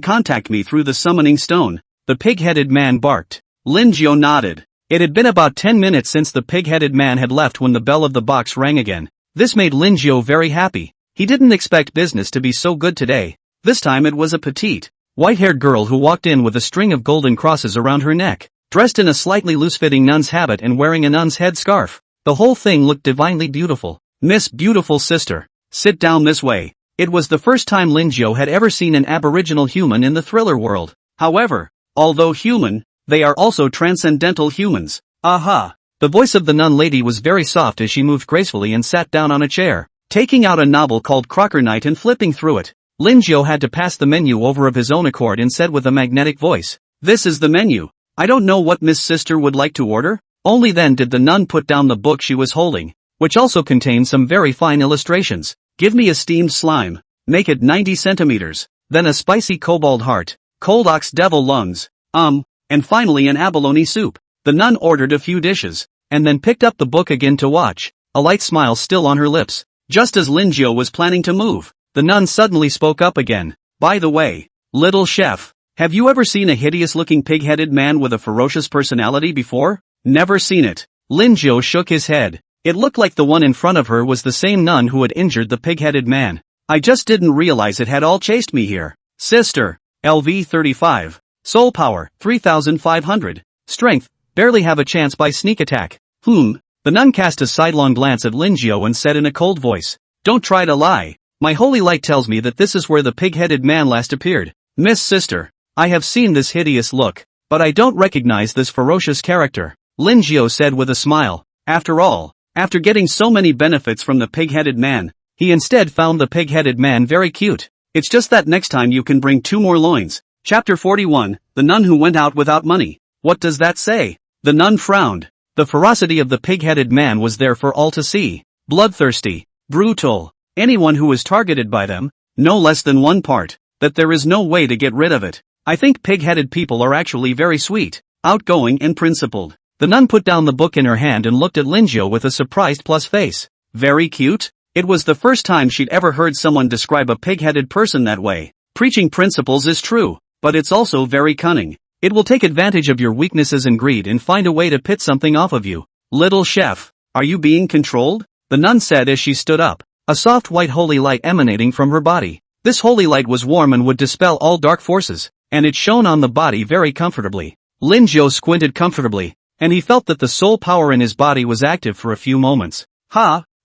contact me through the summoning stone." The pig-headed man barked. Lin Jiu nodded. It had been about 10 minutes since the pig-headed man had left when the bell of the box rang again. This made Lin Jiu very happy. He didn't expect business to be so good today. This time it was a petite, white-haired girl who walked in with a string of golden crosses around her neck, dressed in a slightly loose-fitting nun's habit and wearing a nun's head scarf. The whole thing looked divinely beautiful. "Miss Beautiful Sister, sit down this way." It was the first time Lin Jiu had ever seen an aboriginal human in the thriller world. However, although human, they are also transcendental humans. "Aha." The voice of the nun lady was very soft as she moved gracefully and sat down on a chair, taking out a novel called Crocker Knight and flipping through it. Lin Jiu had to pass the menu over of his own accord and said with a magnetic voice, "This is the menu. I don't know what Miss Sister would like to order." Only then did the nun put down the book she was holding, which also contained some very fine illustrations. "Give me a steamed slime. Make it 90 centimeters. Then a spicy kobold heart, cold ox devil lungs, and finally an abalone soup." The nun ordered a few dishes, and then picked up the book again to watch, a light smile still on her lips. Just as Lin Jiu was planning to move, the nun suddenly spoke up again. "By the way, little chef, have you ever seen a hideous-looking pig-headed man with a ferocious personality before?" "Never seen it." Lin Jiu shook his head. It looked like the one in front of her was the same nun who had injured the pig-headed man. "I just didn't realize it had all chased me here." Sister. LV 35. Soul power, 3500. Strength, barely have a chance by sneak attack. The nun cast a sidelong glance at Linjiao and said in a cold voice. Don't try to lie. My holy light tells me that this is where the pig-headed man last appeared. Miss Sister, I have seen this hideous look, but I don't recognize this ferocious character. Linjiao said with a smile. After all, after getting so many benefits from the pig-headed man, he instead found the pig-headed man very cute. It's just that next time you can bring 2 more loins. Chapter 41, The Nun Who Went Out Without Money. What does that say? The nun frowned. The ferocity of the pig-headed man was there for all to see. Bloodthirsty, brutal, anyone who was targeted by them, no less than one part, that there is no way to get rid of it. I think pig-headed people are actually very sweet, outgoing and principled. The nun put down the book in her hand and looked at Linjiao with a surprised plus face. Very cute? It was the first time she'd ever heard someone describe a pig-headed person that way. Preaching principles is true, but it's also very cunning. It will take advantage of your weaknesses and greed and find a way to pit something off of you. Little chef, are you being controlled? The nun said as she stood up, a soft white holy light emanating from her body. This holy light was warm and would dispel all dark forces, and it shone on the body very comfortably. Linjiao squinted comfortably, and he felt that the soul power in his body was active for a few moments.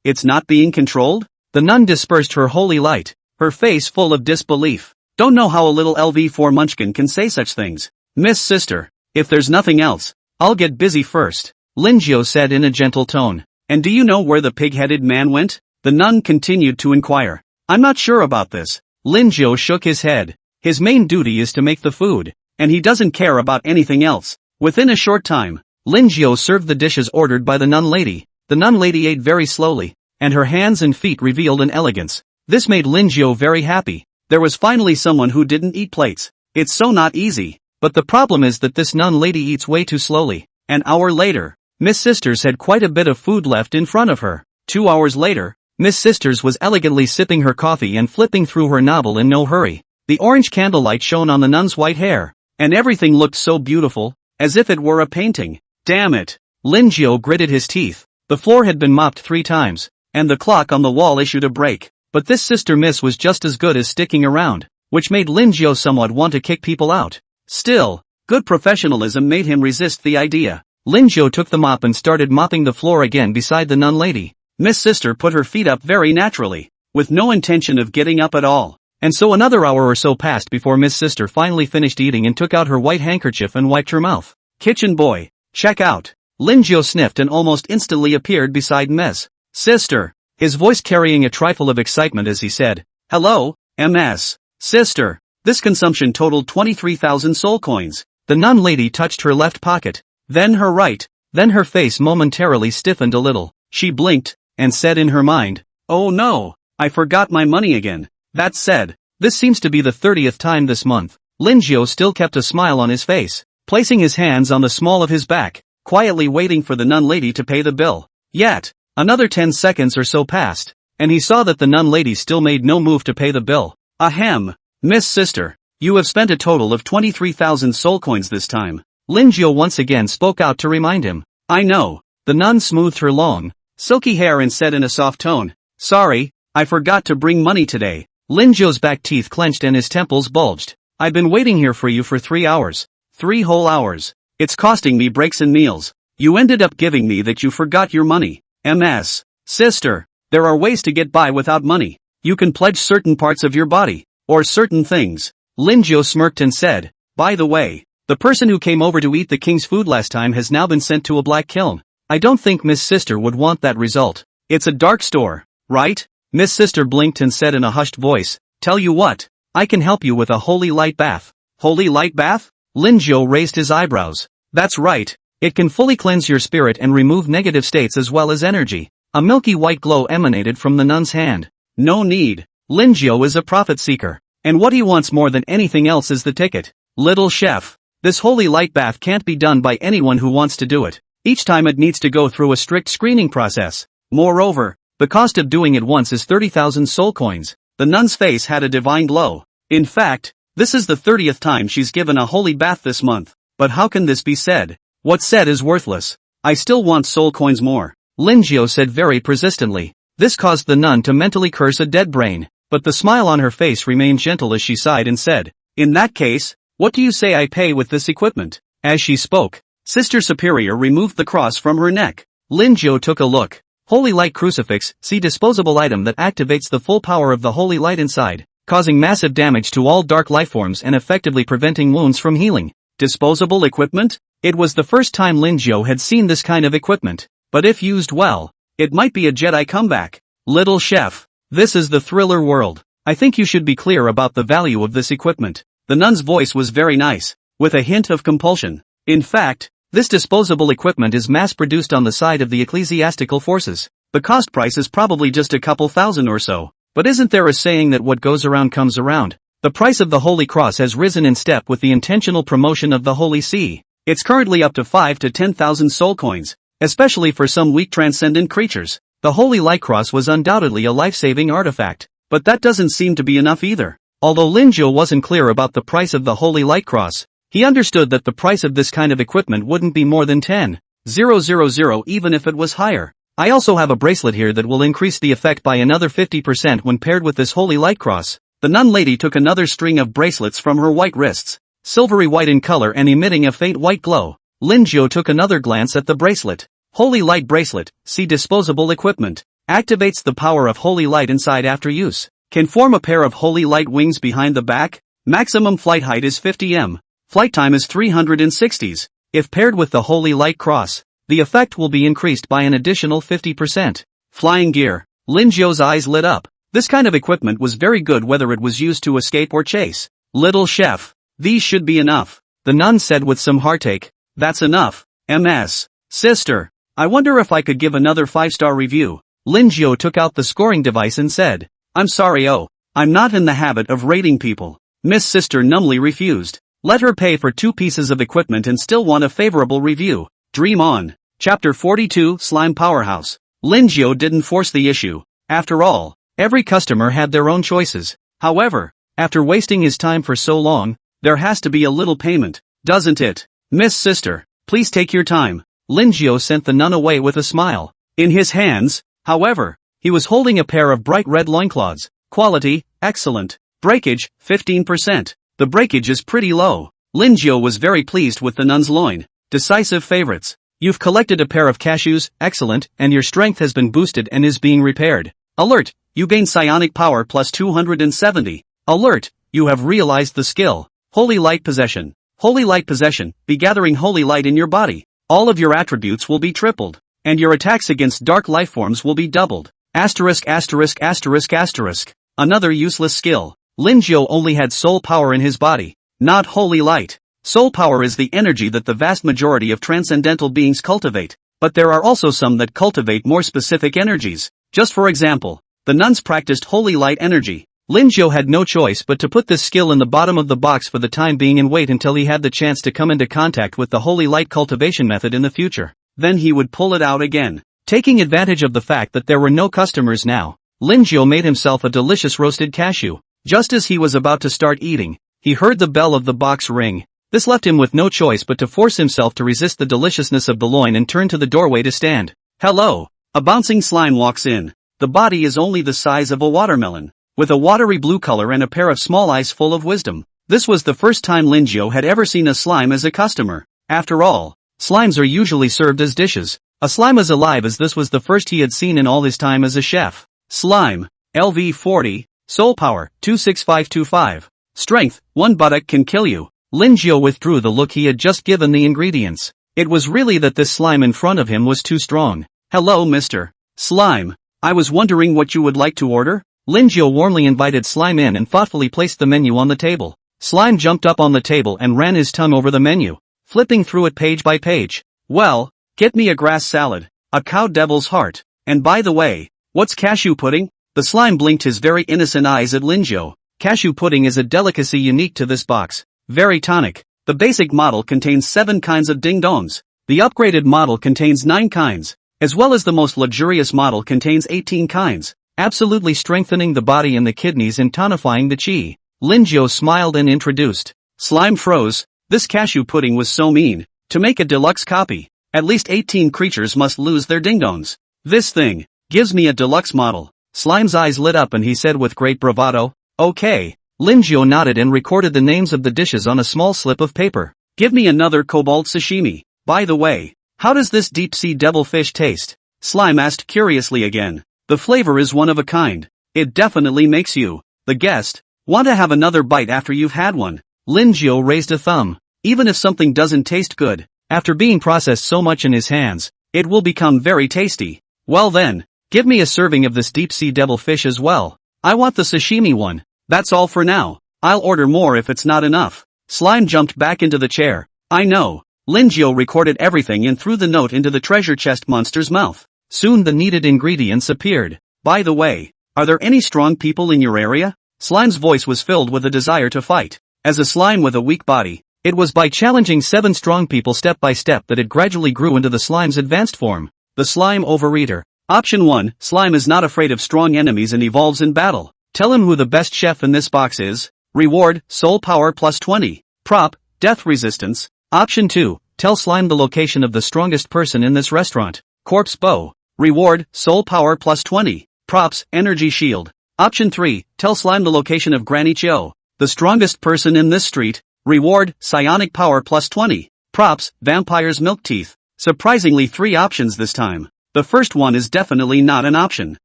It's not being controlled? The nun dispersed her holy light, her face full of disbelief. Don't know how a little LV4 munchkin can say such things. Miss Sister, if there's nothing else, I'll get busy first, Linjiao said in a gentle tone. And do you know where the pig-headed man went? The nun continued to inquire. I'm not sure about this. Linjiao shook his head. His main duty is to make the food, and he doesn't care about anything else. Within a short time, Linjiao served the dishes ordered by the nun lady. The nun lady ate very slowly, and her hands and feet revealed an elegance. This made Linjiao very happy. There was finally someone who didn't eat plates. It's so not easy. But the problem is that this nun lady eats way too slowly. An hour later, Miss Sisters had quite a bit of food left in front of her. 2 hours later, Miss Sisters was elegantly sipping her coffee and flipping through her novel in no hurry. The orange candlelight shone on the nun's white hair, and everything looked so beautiful, as if it were a painting. Damn it! Linjiao gritted his teeth. The floor had been mopped 3 times, and the clock on the wall issued a break. But this Sister Miss was just as good as sticking around, which made Linjiao somewhat want to kick people out. Still, good professionalism made him resist the idea. Linjiao took the mop and started mopping the floor again beside the nun lady. Miss Sister put her feet up very naturally, with no intention of getting up at all. And so another hour or so passed before Miss Sister finally finished eating and took out her white handkerchief and wiped her mouth. Kitchen boy, check out. Linjiao sniffed and almost instantly appeared beside Miss Sister, his voice carrying a trifle of excitement as he said, Hello, Ms. Sister. This consumption totaled 23,000 soul coins. The nun lady touched her left pocket, then her right, then her face momentarily stiffened a little. She blinked, and said in her mind, Oh no, I forgot my money again. That said, this seems to be the 30th time this month. Linjiao still kept a smile on his face, placing his hands on the small of his back, quietly waiting for the nun lady to pay the bill. Yet, another 10 seconds or so passed, and he saw that the nun lady still made no move to pay the bill. Ahem. Miss Sister, you have spent a total of 23,000 soul coins this time. Linjiao once again spoke out to remind him. I know. The nun smoothed her long, silky hair and said in a soft tone, Sorry, I forgot to bring money today. Linjiao's back teeth clenched and his temples bulged. I've been waiting here for you for 3 hours. 3 whole hours. It's costing me breaks and meals. You ended up giving me that you forgot your money. Ms. Sister, there are ways to get by without money. You can pledge certain parts of your body. Or certain things. Linjiao smirked and said, By the way, the person who came over to eat the king's food last time has now been sent to a black kiln. I don't think Miss Sister would want that result. It's a dark store, right? Miss Sister blinked and said in a hushed voice, Tell you what, I can help you with a holy light bath. Holy light bath? Linjiao raised his eyebrows. That's right, it can fully cleanse your spirit and remove negative states as well as energy. A milky white glow emanated from the nun's hand. No need. Linjiao is a profit seeker, and what he wants more than anything else is the ticket. Little chef, this holy light bath can't be done by anyone who wants to do it. Each time it needs to go through a strict screening process. Moreover, the cost of doing it once is 30,000 soul coins. The nun's face had a divine glow. In fact, this is the 30th time she's given a holy bath this month. But how can this be said? What's said is worthless. I still want soul coins more. Linjiao said very persistently. This caused the nun to mentally curse a dead brain. but the smile on her face remained gentle as she sighed and said, "In that case, what do you say I pay with this equipment?" As she spoke, Sister Superior removed the cross from her neck. Lin Jiu took a look. Holy Light Crucifix, see disposable item that activates the full power of the holy light inside, causing massive damage to all dark lifeforms and effectively preventing wounds from healing. Disposable equipment? It was the first time Lin Jiu had seen this kind of equipment, but if used well, it might be a Jedi comeback. Little chef, this is the thriller world. I think you should be clear about the value of this equipment. The nun's voice was very nice, with a hint of compulsion. In fact, this disposable equipment is mass-produced on the side of the ecclesiastical forces. The cost price is probably just a couple thousand or so, but isn't there a saying that what goes around comes around? The price of the Holy Cross has risen in step with the intentional promotion of the Holy See. It's currently up to 5 to 10,000 soul coins, especially for some weak transcendent creatures. The Holy Light Cross was undoubtedly a life-saving artifact, but that doesn't seem to be enough either. Although Lin Jiu wasn't clear about the price of the Holy Light Cross, he understood that the price of this kind of equipment wouldn't be more than 10,000 even if it was higher. I also have a bracelet here that will increase the effect by another 50% when paired with this Holy Light Cross. The nun lady took another string of bracelets from her white wrists, silvery white in color and emitting a faint white glow. Lin Jiu took another glance at the bracelet. Holy Light Bracelet, see disposable equipment. Activates the power of Holy Light inside after use. Can form a pair of Holy Light wings behind the back. Maximum flight height is 50 m. Flight time is 360s. If paired with the Holy Light Cross, the effect will be increased by an additional 50%. Flying gear. Lin Jiu's eyes lit up. This kind of equipment was very good whether it was used to escape or chase. Little chef, these should be enough, the nun said with some heartache. That's enough. MS. Sister, I wonder if I could give another 5-star review. Lin Jiu took out the scoring device and said, I'm sorry, I'm not in the habit of rating people. Miss Sister numbly refused. Let her pay for 2 pieces of equipment and still want a favorable review. Dream on. Chapter 42 Slime Powerhouse. Lin Jiu didn't force the issue. After all, every customer had their own choices. However, after wasting his time for so long, there has to be a little payment, doesn't it? Miss Sister, please take your time. Lin Jiu sent the nun away with a smile. In his hands, however, he was holding a pair of bright red loincloths. Quality, excellent. Breakage, 15%. The breakage is pretty low. Lin Jiu was very pleased with the nun's loin. Decisive favorites. You've collected a pair of cashews, excellent, and your strength has been boosted and is being repaired. Alert, you gain psionic power plus 270. Alert, you have realized the skill. Holy Light Possession. Holy Light Possession, be gathering holy light in your body. All of your attributes will be tripled, and your attacks against dark lifeforms will be doubled. Asterisk asterisk asterisk asterisk. Another useless skill. Lin Jiu only had soul power in his body, not holy light. Soul power is the energy that the vast majority of transcendental beings cultivate, but there are also some that cultivate more specific energies. Just for example, the nuns practiced holy light energy. Lin Jiu had no choice but to put this skill in the bottom of the box for the time being and wait until he had the chance to come into contact with the holy light cultivation method in the future. Then he would pull it out again. Taking advantage of the fact that there were no customers now, Lin Jiu made himself a delicious roasted cashew. Just as he was about to start eating, he heard the bell of the box ring. This left him with no choice but to force himself to resist the deliciousness of the loin and turn to the doorway to stand. Hello! A bouncing slime walks in. The body is only the size of a watermelon, with a watery blue color and a pair of small eyes full of wisdom. This was the first time Lin Jiu had ever seen a slime as a customer. After all, slimes are usually served as dishes. A slime as alive as this was the first he had seen in all his time as a chef. Slime. LV 40. Soul power, 26525. Strength, 1 buttock can kill you. Lin Jiu withdrew the look he had just given the ingredients. It was really that this slime in front of him was too strong. Hello Mr. Slime. I was wondering what you would like to order? Lin Jiu warmly invited Slime in and thoughtfully placed the menu on the table. Slime jumped up on the table and ran his tongue over the menu, flipping through it page by page. Well, get me a grass salad, a cow devil's heart, and by the way, what's cashew pudding? The slime blinked his very innocent eyes at Lin Jiu. Cashew pudding is a delicacy unique to this box. Very tonic. The basic model contains 7 kinds of ding-dongs. The upgraded model contains 9 kinds, as well as the most luxurious model contains 18 kinds, absolutely strengthening the body and the kidneys and tonifying the qi. Lin Jiu smiled and introduced. Slime froze. This cashew pudding was so mean. To make a deluxe copy, at least 18 creatures must lose their ding-dongs. This thing gives me a deluxe model. Slime's eyes lit up and he said with great bravado, "Okay." Lin Jiao nodded and recorded the names of the dishes on a small slip of paper. "Give me another cobalt sashimi. By the way, how does this deep-sea devilfish taste?" Slime asked curiously again. "The flavor is one of a kind. It definitely makes you, the guest, want to have another bite after you've had one." Lin Jiao raised a thumb. Even if something doesn't taste good, after being processed so much in his hands, it will become very tasty. "Well then, give me a serving of this deep-sea devilfish as well. I want the sashimi one. That's all for now. I'll order more if it's not enough." Slime jumped back into the chair. "I know." Lin Jiao recorded everything and threw the note into the treasure chest monster's mouth. Soon the needed ingredients appeared. "By the way, are there any strong people in your area?" Slime's voice was filled with a desire to fight. As a slime with a weak body, it was by challenging 7 strong people step by step that it gradually grew into the slime's advanced form. The Slime Overeater. Option 1. Slime is not afraid of strong enemies and evolves in battle. Tell him who the best chef in this box is. Reward, soul power plus 20. Prop, death resistance. Option 2. Tell Slime the location of the strongest person in this restaurant. Corpse bow. Reward, soul power plus 20. Props, energy shield. Option 3. Tell Slime the location of Granny Cho, the strongest person in this street. Reward, psionic power plus 20. Props, vampire's milk teeth. Surprisingly 3 options this time. The first one is definitely not an option.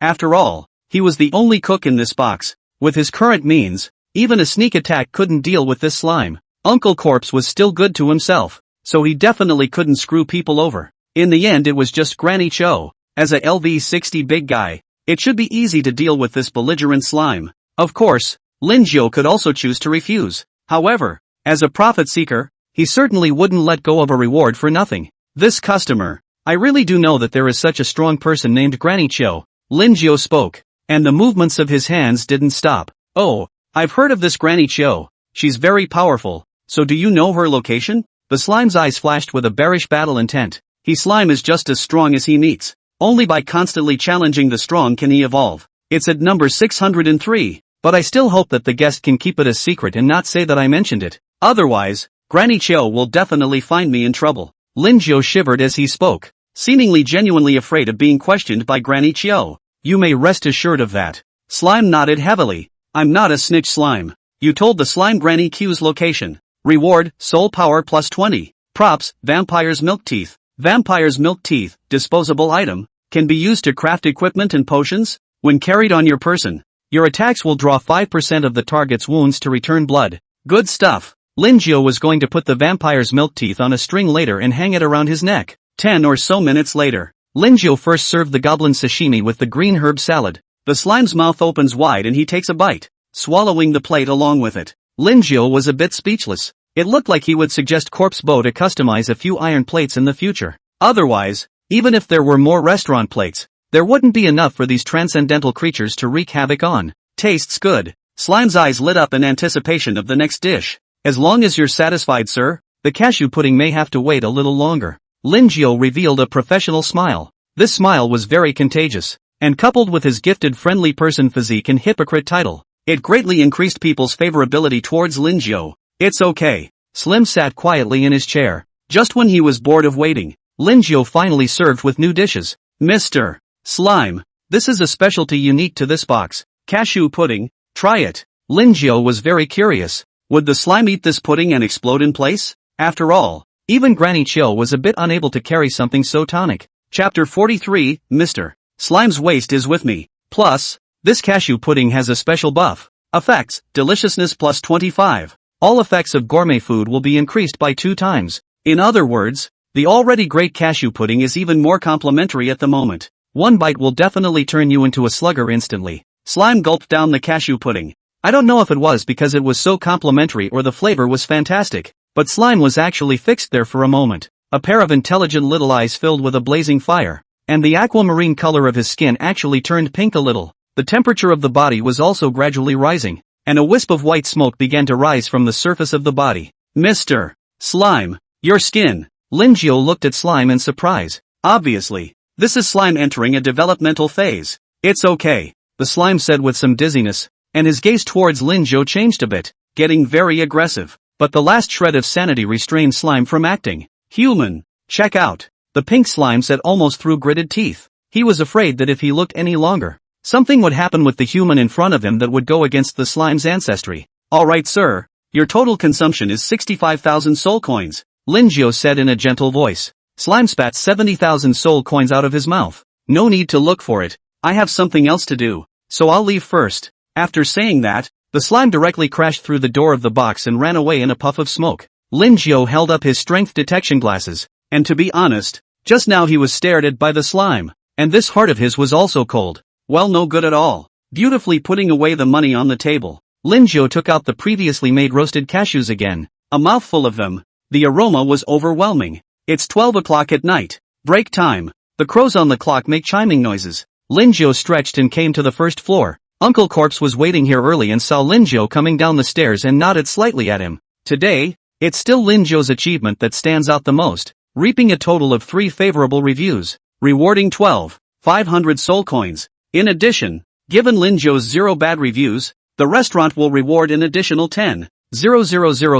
After all, he was the only cook in this box. With his current means, even a sneak attack couldn't deal with this slime. Uncle Corpse was still good to himself, so he definitely couldn't screw people over. In the end it was just Granny Cho. As a LV60 big guy, it should be easy to deal with this belligerent slime. Of course, Lin Jiao could also choose to refuse. However, as a profit seeker, he certainly wouldn't let go of a reward for nothing. "This customer, I really do know that there is such a strong person named Granny Cho." Lin Jiao spoke, and the movements of his hands didn't stop. "Oh, I've heard of this Granny Cho. She's very powerful. So do you know her location?" The slime's eyes flashed with a bearish battle intent. Slime is just as strong as he meets. Only by constantly challenging the strong can he evolve. It's at number 603, but I still hope that the guest can keep it a secret and not say that I mentioned it. Otherwise, Granny Cho will definitely find me in trouble. Lin Jiao shivered as he spoke, seemingly genuinely afraid of being questioned by Granny Cho. "You may rest assured of that." Slime nodded heavily. "I'm not a snitch, Slime. You told the slime Granny Q's location. Reward, soul power plus 20. Props, vampire's milk teeth. Vampire's milk teeth, disposable item, can be used to craft equipment and potions. When carried on your person, your attacks will draw 5% of the target's wounds to return blood." Good stuff. Lin Jiao was going to put the vampire's milk teeth on a string later and hang it around his neck. 10 or so minutes later, Lin Jiao first served the goblin sashimi with the green herb salad. The slime's mouth opens wide and he takes a bite, swallowing the plate along with it. Lin Jiao was a bit speechless. It looked like he would suggest Corpse Bow to customize a few iron plates in the future. Otherwise, even if there were more restaurant plates, there wouldn't be enough for these transcendental creatures to wreak havoc on. "Tastes good." Slime's eyes lit up in anticipation of the next dish. "As long as you're satisfied, sir, the cashew pudding may have to wait a little longer." Lin Jiao revealed a professional smile. This smile was very contagious, and coupled with his gifted friendly person physique and hypocrite title, it greatly increased people's favorability towards Lin Jiao. "It's okay." Slim sat quietly in his chair. Just when he was bored of waiting, Lin Jiao finally served with new dishes. "Mr. Slime, this is a specialty unique to this box. Cashew pudding, try it." Lin Jiao was very curious. Would the slime eat this pudding and explode in place? After all, even Granny Cho was a bit unable to carry something so tonic. Chapter 43, Mr. Slime's waist is with me. Plus, this cashew pudding has a special buff. Effects, deliciousness plus 25. All effects of gourmet food will be increased by 2 times. In other words, the already great cashew pudding is even more complimentary at the moment. One bite will definitely turn you into a slugger instantly. Slime gulped down the cashew pudding. I don't know if it was because it was so complimentary or the flavor was fantastic, but Slime was actually fixed there for a moment. A pair of intelligent little eyes filled with a blazing fire, and the aquamarine color of his skin actually turned pink a little. The temperature of the body was also gradually rising, and a wisp of white smoke began to rise from the surface of the body. "Mr. Slime, your skin." Lin Jiao looked at Slime in surprise. Obviously, this is Slime entering a developmental phase. "It's okay," the slime said with some dizziness, and his gaze towards Lin Jiao changed a bit, getting very aggressive. But the last shred of sanity restrained Slime from acting. "Human, check out," the pink slime said almost through gritted teeth. He was afraid that if he looked any longer, Something would happen with the human in front of him that would go against the slime's ancestry. Alright sir, your total consumption is 65,000 soul coins, Lin Jiao said in a gentle voice. Slime spat 70,000 soul coins out of his mouth. No need to look for it, I have something else to do, so I'll leave first. After saying that, the slime directly crashed through the door of the box and ran away in a puff of smoke. Lin Jiao held up his strength detection glasses, and to be honest, just now he was stared at by the slime, and this heart of his was also cold. Well, no good at all. Beautifully putting away the money on the table, Lin Jiao took out the previously made roasted cashews again, a mouthful of them. The aroma was overwhelming. It's 12 o'clock at night. Break time. The crows on the clock make chiming noises. Lin Jiao stretched and came to the first floor. Uncle Corpse was waiting here early and saw Lin Jiao coming down the stairs and nodded slightly at him. Today, it's still Lin Jiao's achievement that stands out the most, reaping a total of 3 favorable reviews, rewarding 500 soul coins. In addition, given Lin Jiao's 0 bad reviews, the restaurant will reward an additional 10,000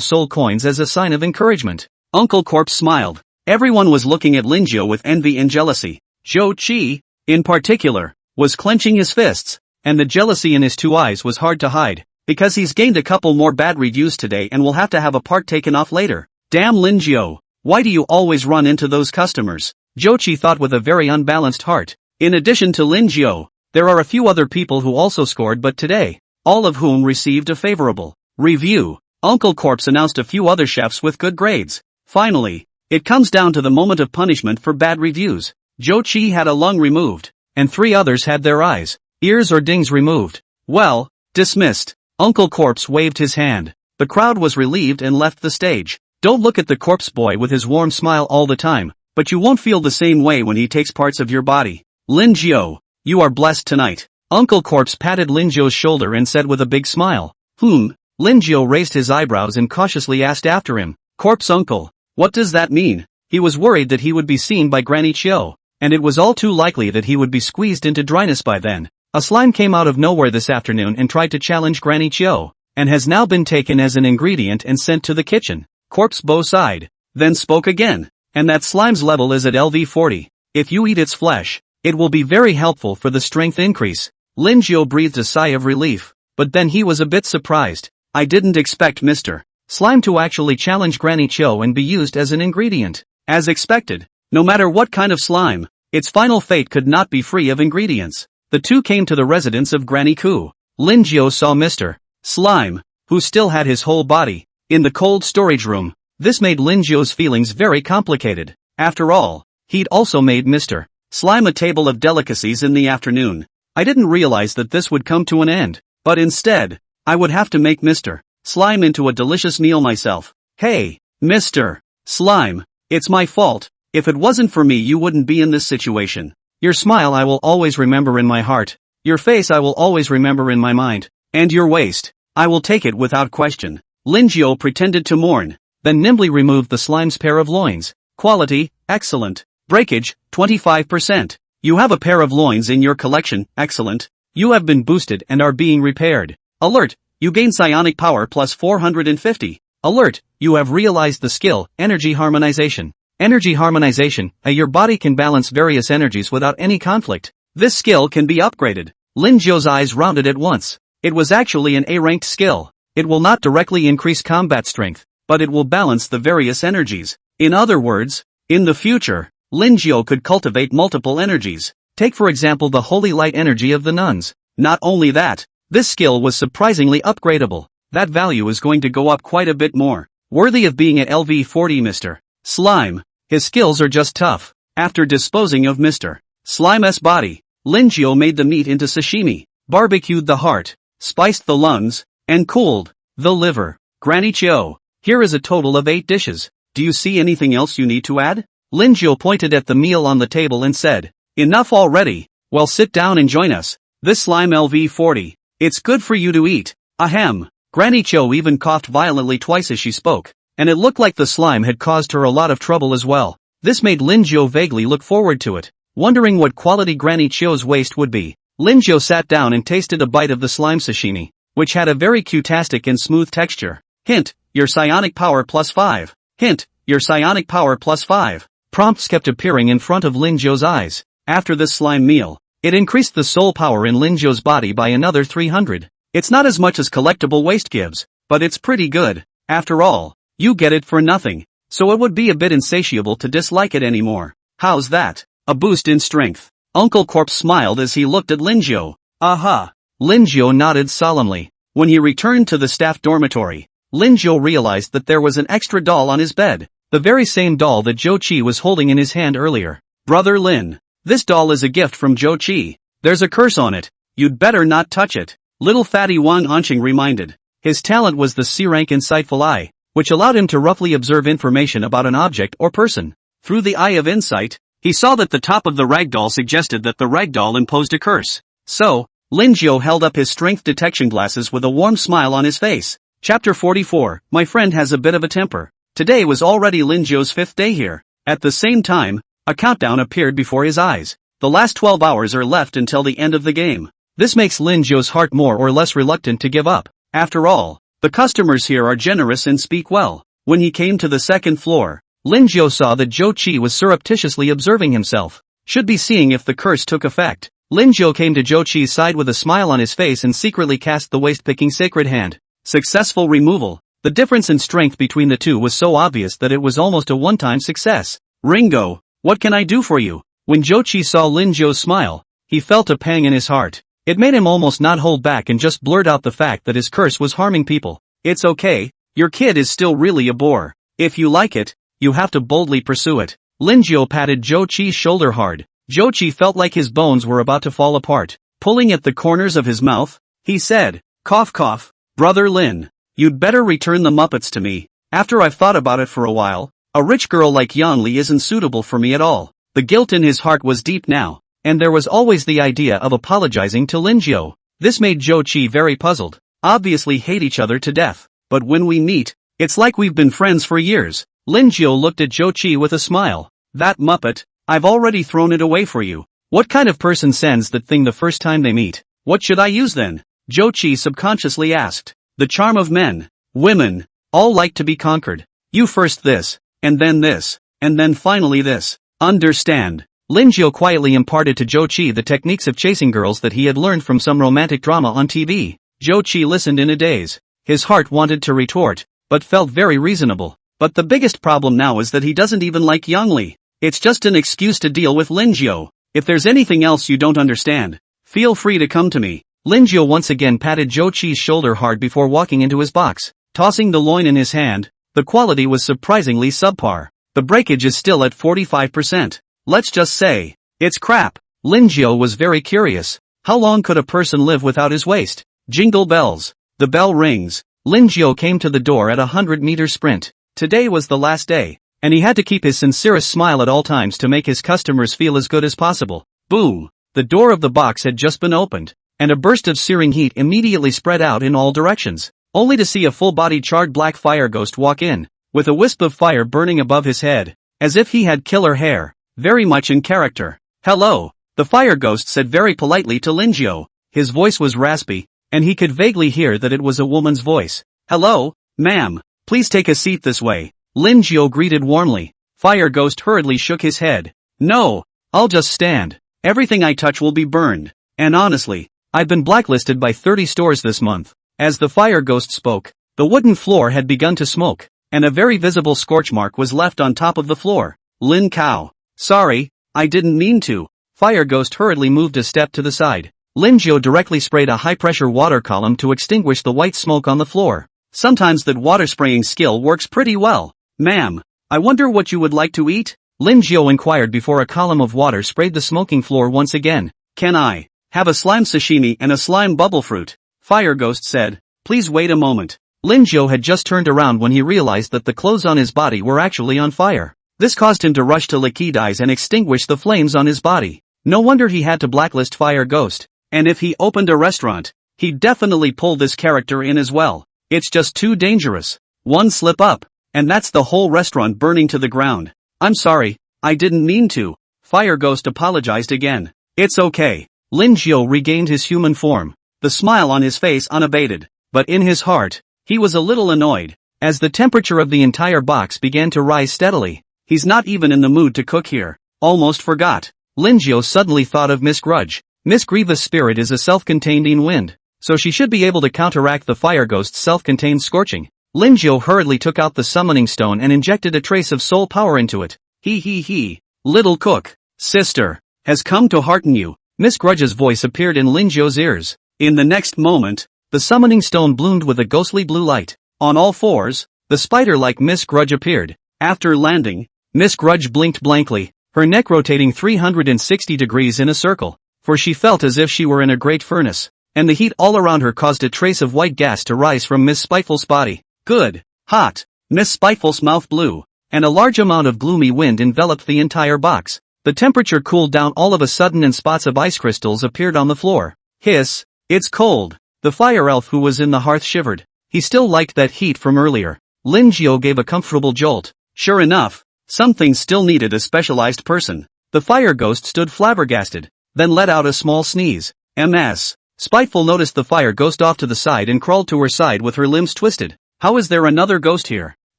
soul coins as a sign of encouragement. Uncle Corpse smiled. Everyone was looking at Lin Jiao with envy and jealousy. Zhou Qi, in particular, was clenching his fists, and the jealousy in his 2 eyes was hard to hide, because he's gained a couple more bad reviews today and will have to have a part taken off later. Damn Lin Jiao, why do you always run into those customers? Zhou Qi thought with a very unbalanced heart. In addition to Lin Jiao, there are a few other people who also scored but today, all of whom received a favorable review. Uncle Corpse announced a few other chefs with good grades. Finally, it comes down to the moment of punishment for bad reviews. Zhou Qi had a lung removed, and 3 others had their eyes, ears or dings removed. Well, dismissed. Uncle Corpse waved his hand. The crowd was relieved and left the stage. Don't look at the corpse boy with his warm smile all the time, but you won't feel the same way when he takes parts of your body. Lin Jiao, you are blessed tonight. Uncle Corpse patted Lin Jiao's shoulder and said with a big smile. Lin Jiao raised his eyebrows and cautiously asked after him. Corpse uncle, what does that mean? He was worried that he would be seen by Granny Chiu, and it was all too likely that he would be squeezed into dryness by then. A slime came out of nowhere this afternoon and tried to challenge Granny Chiu, and has now been taken as an ingredient and sent to the kitchen. Corpse Bo sighed, then spoke again. And that slime's level is at LV 40. If you eat its flesh, it will be very helpful for the strength increase. Lin Jiao breathed a sigh of relief, but then he was a bit surprised. I didn't expect Mr. Slime to actually challenge Granny Chiu and be used as an ingredient. As expected, no matter what kind of slime, its final fate could not be free of ingredients. The two came to the residence of Granny Ku. Lin Jiao saw Mr. Slime, who still had his whole body, in the cold storage room. This made Lin Jiao's feelings very complicated. After all, he'd also made Mr. Slime a table of delicacies in the afternoon. I didn't realize that this would come to an end, but instead, I would have to make Mr. Slime into a delicious meal myself. Hey, Mr. Slime, it's my fault. If it wasn't for me you wouldn't be in this situation. Your smile I will always remember in my heart. Your face I will always remember in my mind. And your waist, I will take it without question. Lin Jiao pretended to mourn, then nimbly removed the slime's pair of loins. Quality, excellent. Breakage, 25%. You have a pair of loins in your collection, excellent. You have been boosted and are being repaired. Alert, you gain psionic power plus 450. Alert, you have realized the skill, energy harmonization. Energy harmonization, your body can balance various energies without any conflict. This skill can be upgraded. Lin Jiao's eyes rounded at once. It was actually an A-ranked skill. It will not directly increase combat strength, but it will balance the various energies. In other words, in the future, Lin Jiao could cultivate multiple energies. Take for example the holy light energy of the nuns. Not only that, this skill was surprisingly upgradable. That value is going to go up quite a bit more. Worthy of being at LV 40 Mr. Slime. His skills are just tough. After disposing of Mr. Slime's body, Lin Jiao made the meat into sashimi, barbecued the heart, spiced the lungs, and cooled the liver. Granny Chiu, here is a total of 8 dishes. Do you see anything else you need to add? Lin Jiao pointed at the meal on the table and said, enough already. Well, sit down and join us. This slime LV 40. It's good for you to eat. Ahem. Granny Chiu even coughed violently twice as she spoke, and it looked like the slime had caused her a lot of trouble as well. This made Lin Jiao vaguely look forward to it, wondering what quality Granny Chiu's waist would be. Lin Jiao sat down and tasted a bite of the slime sashimi, which had a very cutastic and smooth texture. Hint, your psionic power plus 5. Hint, your psionic power plus 5. Prompts kept appearing in front of Lin Jiao's eyes. After this slime meal, It increased the soul power in Lin Zhou's body by another 300. It's not as much as collectible waste gives, but it's pretty good. After all, you get it for nothing, so it would be a bit insatiable to dislike it anymore. How's that? A boost in strength. Uncle Corpse smiled as he looked at Lin Zhou. Aha! Lin Zhou nodded solemnly. When he returned to the staff dormitory, Lin Zhou realized that there was an extra doll on his bed, the very same doll that Zhou Qi was holding in his hand earlier. Brother Lin, this doll is a gift from Zhou Qi. There's a curse on it. You'd better not touch it. Little fatty Wang Anqing reminded. His talent was the C-rank insightful eye, which allowed him to roughly observe information about an object or person. Through the eye of insight, he saw that the top of the ragdoll suggested that the ragdoll imposed a curse. So, Lin Zhou held up his strength detection glasses with a warm smile on his face. Chapter 44, My friend has a bit of a temper. Today was already Lin Zhou's 5th day here. At the same time, a countdown appeared before his eyes. The last 12 hours are left until the end of the game. This makes Lin Zhou's heart more or less reluctant to give up. After all, the customers here are generous and speak well. When he came to the second floor, Lin Zhou saw that Zhou Qi was surreptitiously observing himself. Should be seeing if the curse took effect. Lin Zhou came to Zhou Qi's side with a smile on his face and secretly cast the waist-picking sacred hand. Successful removal. The difference in strength between the two was so obvious that it was almost a one-time success. Ringo, what can I do for you? When Zhou Qi saw Lin Zhou's smile, he felt a pang in his heart. It made him almost not hold back and just blurt out the fact that his curse was harming people. It's okay, your kid is still really a bore. If you like it, you have to boldly pursue it. Lin Zhou patted Zhou Qi's shoulder hard. Zhou Qi felt like his bones were about to fall apart. Pulling at the corners of his mouth, he said, cough cough, Brother Lin, you'd better return the Muppets to me. After I've thought about it for a while, a rich girl like Yang Li isn't suitable for me at all. The guilt in his heart was deep now, and there was always the idea of apologizing to Lin Zhou. This made Zhou Qi very puzzled. Obviously hate each other to death, but when we meet, it's like we've been friends for years. Lin Zhou looked at Zhou Qi with a smile. That Muppet, I've already thrown it away for you. What kind of person sends that thing the first time they meet? What should I use then? Zhou Qi subconsciously asked. The charm of men, women, all like to be conquered. You first this, and then finally this. Understand. Lin Zhou quietly imparted to Zhou Qi the techniques of chasing girls that he had learned from some romantic drama on TV. Zhou Qi listened in a daze. His heart wanted to retort, but felt very reasonable. But the biggest problem now is that he doesn't even like Yang Li. It's just an excuse to deal with Lin Zhou. If there's anything else you don't understand, feel free to come to me. Lin Zhou once again patted Zhou Qi's shoulder hard before walking into his box. Tossing the loin in his hand, the quality was surprisingly subpar. The breakage is still at 45%. Let's just say, it's crap. Lin Zhou was very curious. How long could a person live without his waist? Jingle bells. The bell rings. Lin Zhou came to the door at a 100-meter sprint. Today was the last day, and he had to keep his sincerest smile at all times to make his customers feel as good as possible. Boom! The door of the box had just been opened, and a burst of searing heat immediately spread out in all directions, only to see a full-bodied charred black fire ghost walk in, with a wisp of fire burning above his head, as if he had killer hair, very much in character. Hello, the fire ghost said very politely to Lin Zhou. His voice was raspy, and he could vaguely hear that it was a woman's voice. Hello, ma'am, please take a seat this way. Lin Zhou greeted warmly. Fire ghost hurriedly shook his head. No, I'll just stand. Everything I touch will be burned. And honestly, I've been blacklisted by 30 stores this month. As the fire ghost spoke, the wooden floor had begun to smoke, and a very visible scorch mark was left on top of the floor. Lin Cao. Sorry, I didn't mean to. Fire ghost hurriedly moved a step to the side. Lin Zhou directly sprayed a high-pressure water column to extinguish the white smoke on the floor. Sometimes that water spraying skill works pretty well. Ma'am, I wonder what you would like to eat? Lin Zhou inquired before a column of water sprayed the smoking floor once again. Can I have a slime sashimi and a slime bubble fruit? Fire ghost said. Please wait a moment. Lin Zhou had just turned around when he realized that the clothes on his body were actually on fire. This caused him to rush to liquid eyes and extinguish the flames on his body. No wonder he had to blacklist Fire Ghost. And if he opened a restaurant, he'd definitely pull this character in as well. It's just too dangerous. One slip up, and that's the whole restaurant burning to the ground. I'm sorry, I didn't mean to. Fire Ghost apologized again. It's okay. Lin Zhou regained his human form, the smile on his face unabated. But in his heart, he was a little annoyed, as the temperature of the entire box began to rise steadily. He's not even in the mood to cook here. Almost forgot. Lin Zhou suddenly thought of Miss Grudge. Miss Grievous' spirit is a self-contained wind, so she should be able to counteract the fire ghost's self-contained scorching. Lin Jiu hurriedly took out the summoning stone and injected a trace of soul power into it. He. Little cook, sister, has come to hearten you. Miss Grudge's voice appeared in Lin Jiu's ears. In the next moment, the summoning stone bloomed with a ghostly blue light. On all fours, the spider-like Miss Grudge appeared. After landing, Miss Grudge blinked blankly, her neck rotating 360 degrees in a circle, for she felt as if she were in a great furnace, and the heat all around her caused a trace of white gas to rise from Miss Spiteful's body. Good. Hot. Miss Spiteful's mouth blew, and a large amount of gloomy wind enveloped the entire box. The temperature cooled down all of a sudden and spots of ice crystals appeared on the floor. Hiss. It's cold. The fire elf who was in the hearth shivered. He still liked that heat from earlier. Lin Jiu gave a comfortable jolt. Sure enough, something still needed a specialized person. The fire ghost stood flabbergasted, then let out a small sneeze. MS. Spiteful noticed the fire ghost off to the side and crawled to her side with her limbs twisted. How is there another ghost here?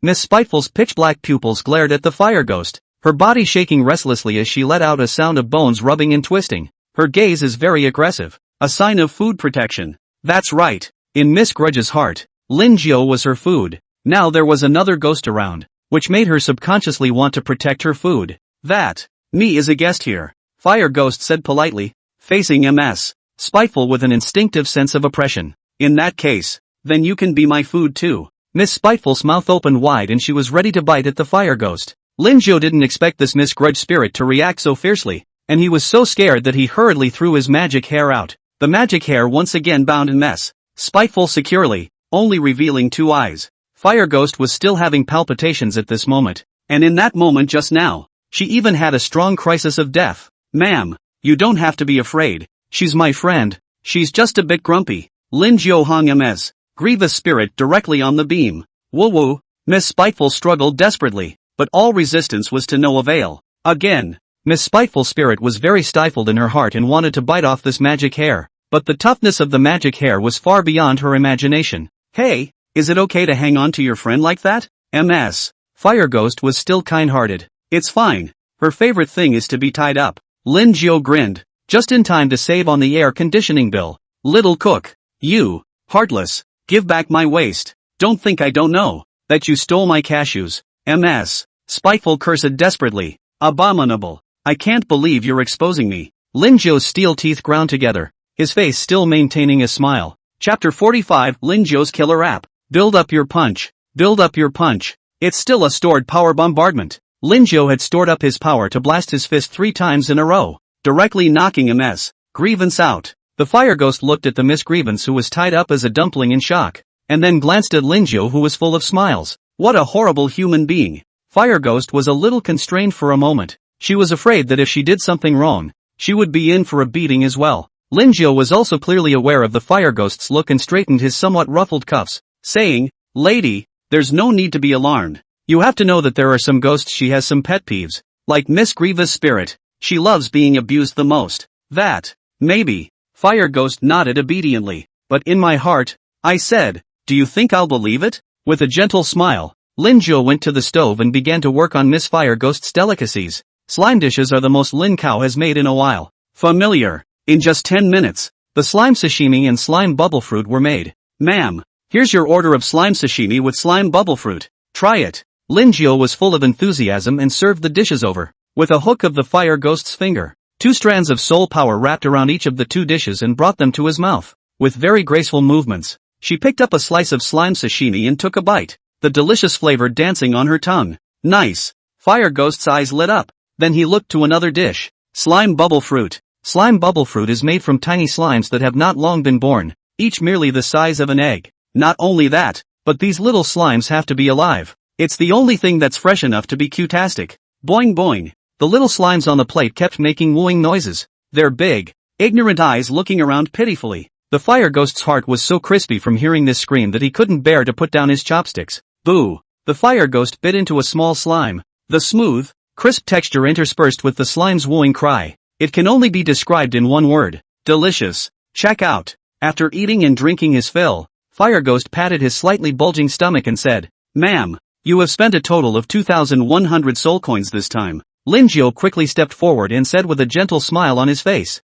Miss Spiteful's pitch-black pupils glared at the fire ghost, her body shaking restlessly as she let out a sound of bones rubbing and twisting. Her gaze is very aggressive, a sign of food protection. That's right. In Miss Grudge's heart, Lin Jiu was her food. Now there was another ghost around, which made her subconsciously want to protect her food. That, me is a guest here, Fire Ghost said politely, facing MS. Spiteful with an instinctive sense of oppression. In that case, then you can be my food too. Miss Spiteful's mouth opened wide and she was ready to bite at the fire ghost. Lin Jiu didn't expect this Miss Grudge spirit to react so fiercely, and he was so scared that he hurriedly threw his magic hair out. The magic hair once again bound Miss Spiteful securely, only revealing two eyes. Fire Ghost was still having palpitations at this moment, and in that moment just now, she even had a strong crisis of death. Ma'am, you don't have to be afraid. She's my friend. She's just a bit grumpy. Lin Jiu hung Ms. Grievous spirit directly on the beam. Woo. Miss Spiteful struggled desperately, but all resistance was to no avail. Again, Miss Spiteful spirit was very stifled in her heart and wanted to bite off this magic hair, but the toughness of the magic hair was far beyond her imagination. Hey, is it okay to hang on to your friend like that? Ms. Fire Ghost was still kind-hearted. It's fine. Her favorite thing is to be tied up. Lin Jiu grinned, just in time to save on the air conditioning bill. Little cook, you, heartless, give back my waist. Don't think I don't know that you stole my cashews. Ms. Spiteful cursed desperately. Abominable. I can't believe you're exposing me. Lin Jiu's steel teeth ground together, his face still maintaining a smile. Chapter 45 Lin Jiu's Killer App. Build up your punch. Build up your punch. It's still a stored power bombardment. Lin Jiu had stored up his power to blast his fist 3 times in a row, directly knocking Ms. Grievance out. The fire ghost looked at the Miss Grievance who was tied up as a dumpling in shock, and then glanced at Lin Jiu who was full of smiles. What a horrible human being. Fire Ghost was a little constrained for a moment. She was afraid that if she did something wrong, she would be in for a beating as well. Lin Jiu was also clearly aware of the Fire Ghost's look and straightened his somewhat ruffled cuffs, saying, "Lady, there's no need to be alarmed. You have to know that there are some ghosts she has some pet peeves, like Miss Grievous Spirit. She loves being abused the most. That, maybe." Fire Ghost nodded obediently. "But in my heart, I said, do you think I'll believe it?" With a gentle smile, Lin Jiu went to the stove and began to work on Miss Fire Ghost's delicacies. Slime dishes are the most Lin Cow has made in a while. Familiar. In just 10 minutes, the slime sashimi and slime bubble fruit were made. "Ma'am, here's your order of slime sashimi with slime bubble fruit. Try it." Lin Jiu was full of enthusiasm and served the dishes over, with a hook of the Fire Ghost's finger. 2 strands of soul power wrapped around each of the 2 dishes and brought them to his mouth. With very graceful movements, she picked up a slice of slime sashimi and took a bite, the delicious flavor dancing on her tongue. "Nice." Fire Ghost's eyes lit up. Then he looked to another dish. Slime bubble fruit. Slime bubble fruit is made from tiny slimes that have not long been born, each merely the size of an egg. Not only that, but these little slimes have to be alive. It's the only thing that's fresh enough to be cutastic. Boing boing. The little slimes on the plate kept making wooing noises, their big, ignorant eyes looking around pitifully. The Fire Ghost's heart was so crispy from hearing this scream that he couldn't bear to put down his chopsticks. Boo! The Fire Ghost bit into a small slime. The smooth, crisp texture interspersed with the slime's wooing cry. It can only be described in one word. Delicious. Check out. After eating and drinking his fill, Fire Ghost patted his slightly bulging stomach and said, "Ma'am, you have spent a total of 2,100 soul coins this time." Lin Jiu quickly stepped forward and said with a gentle smile on his face,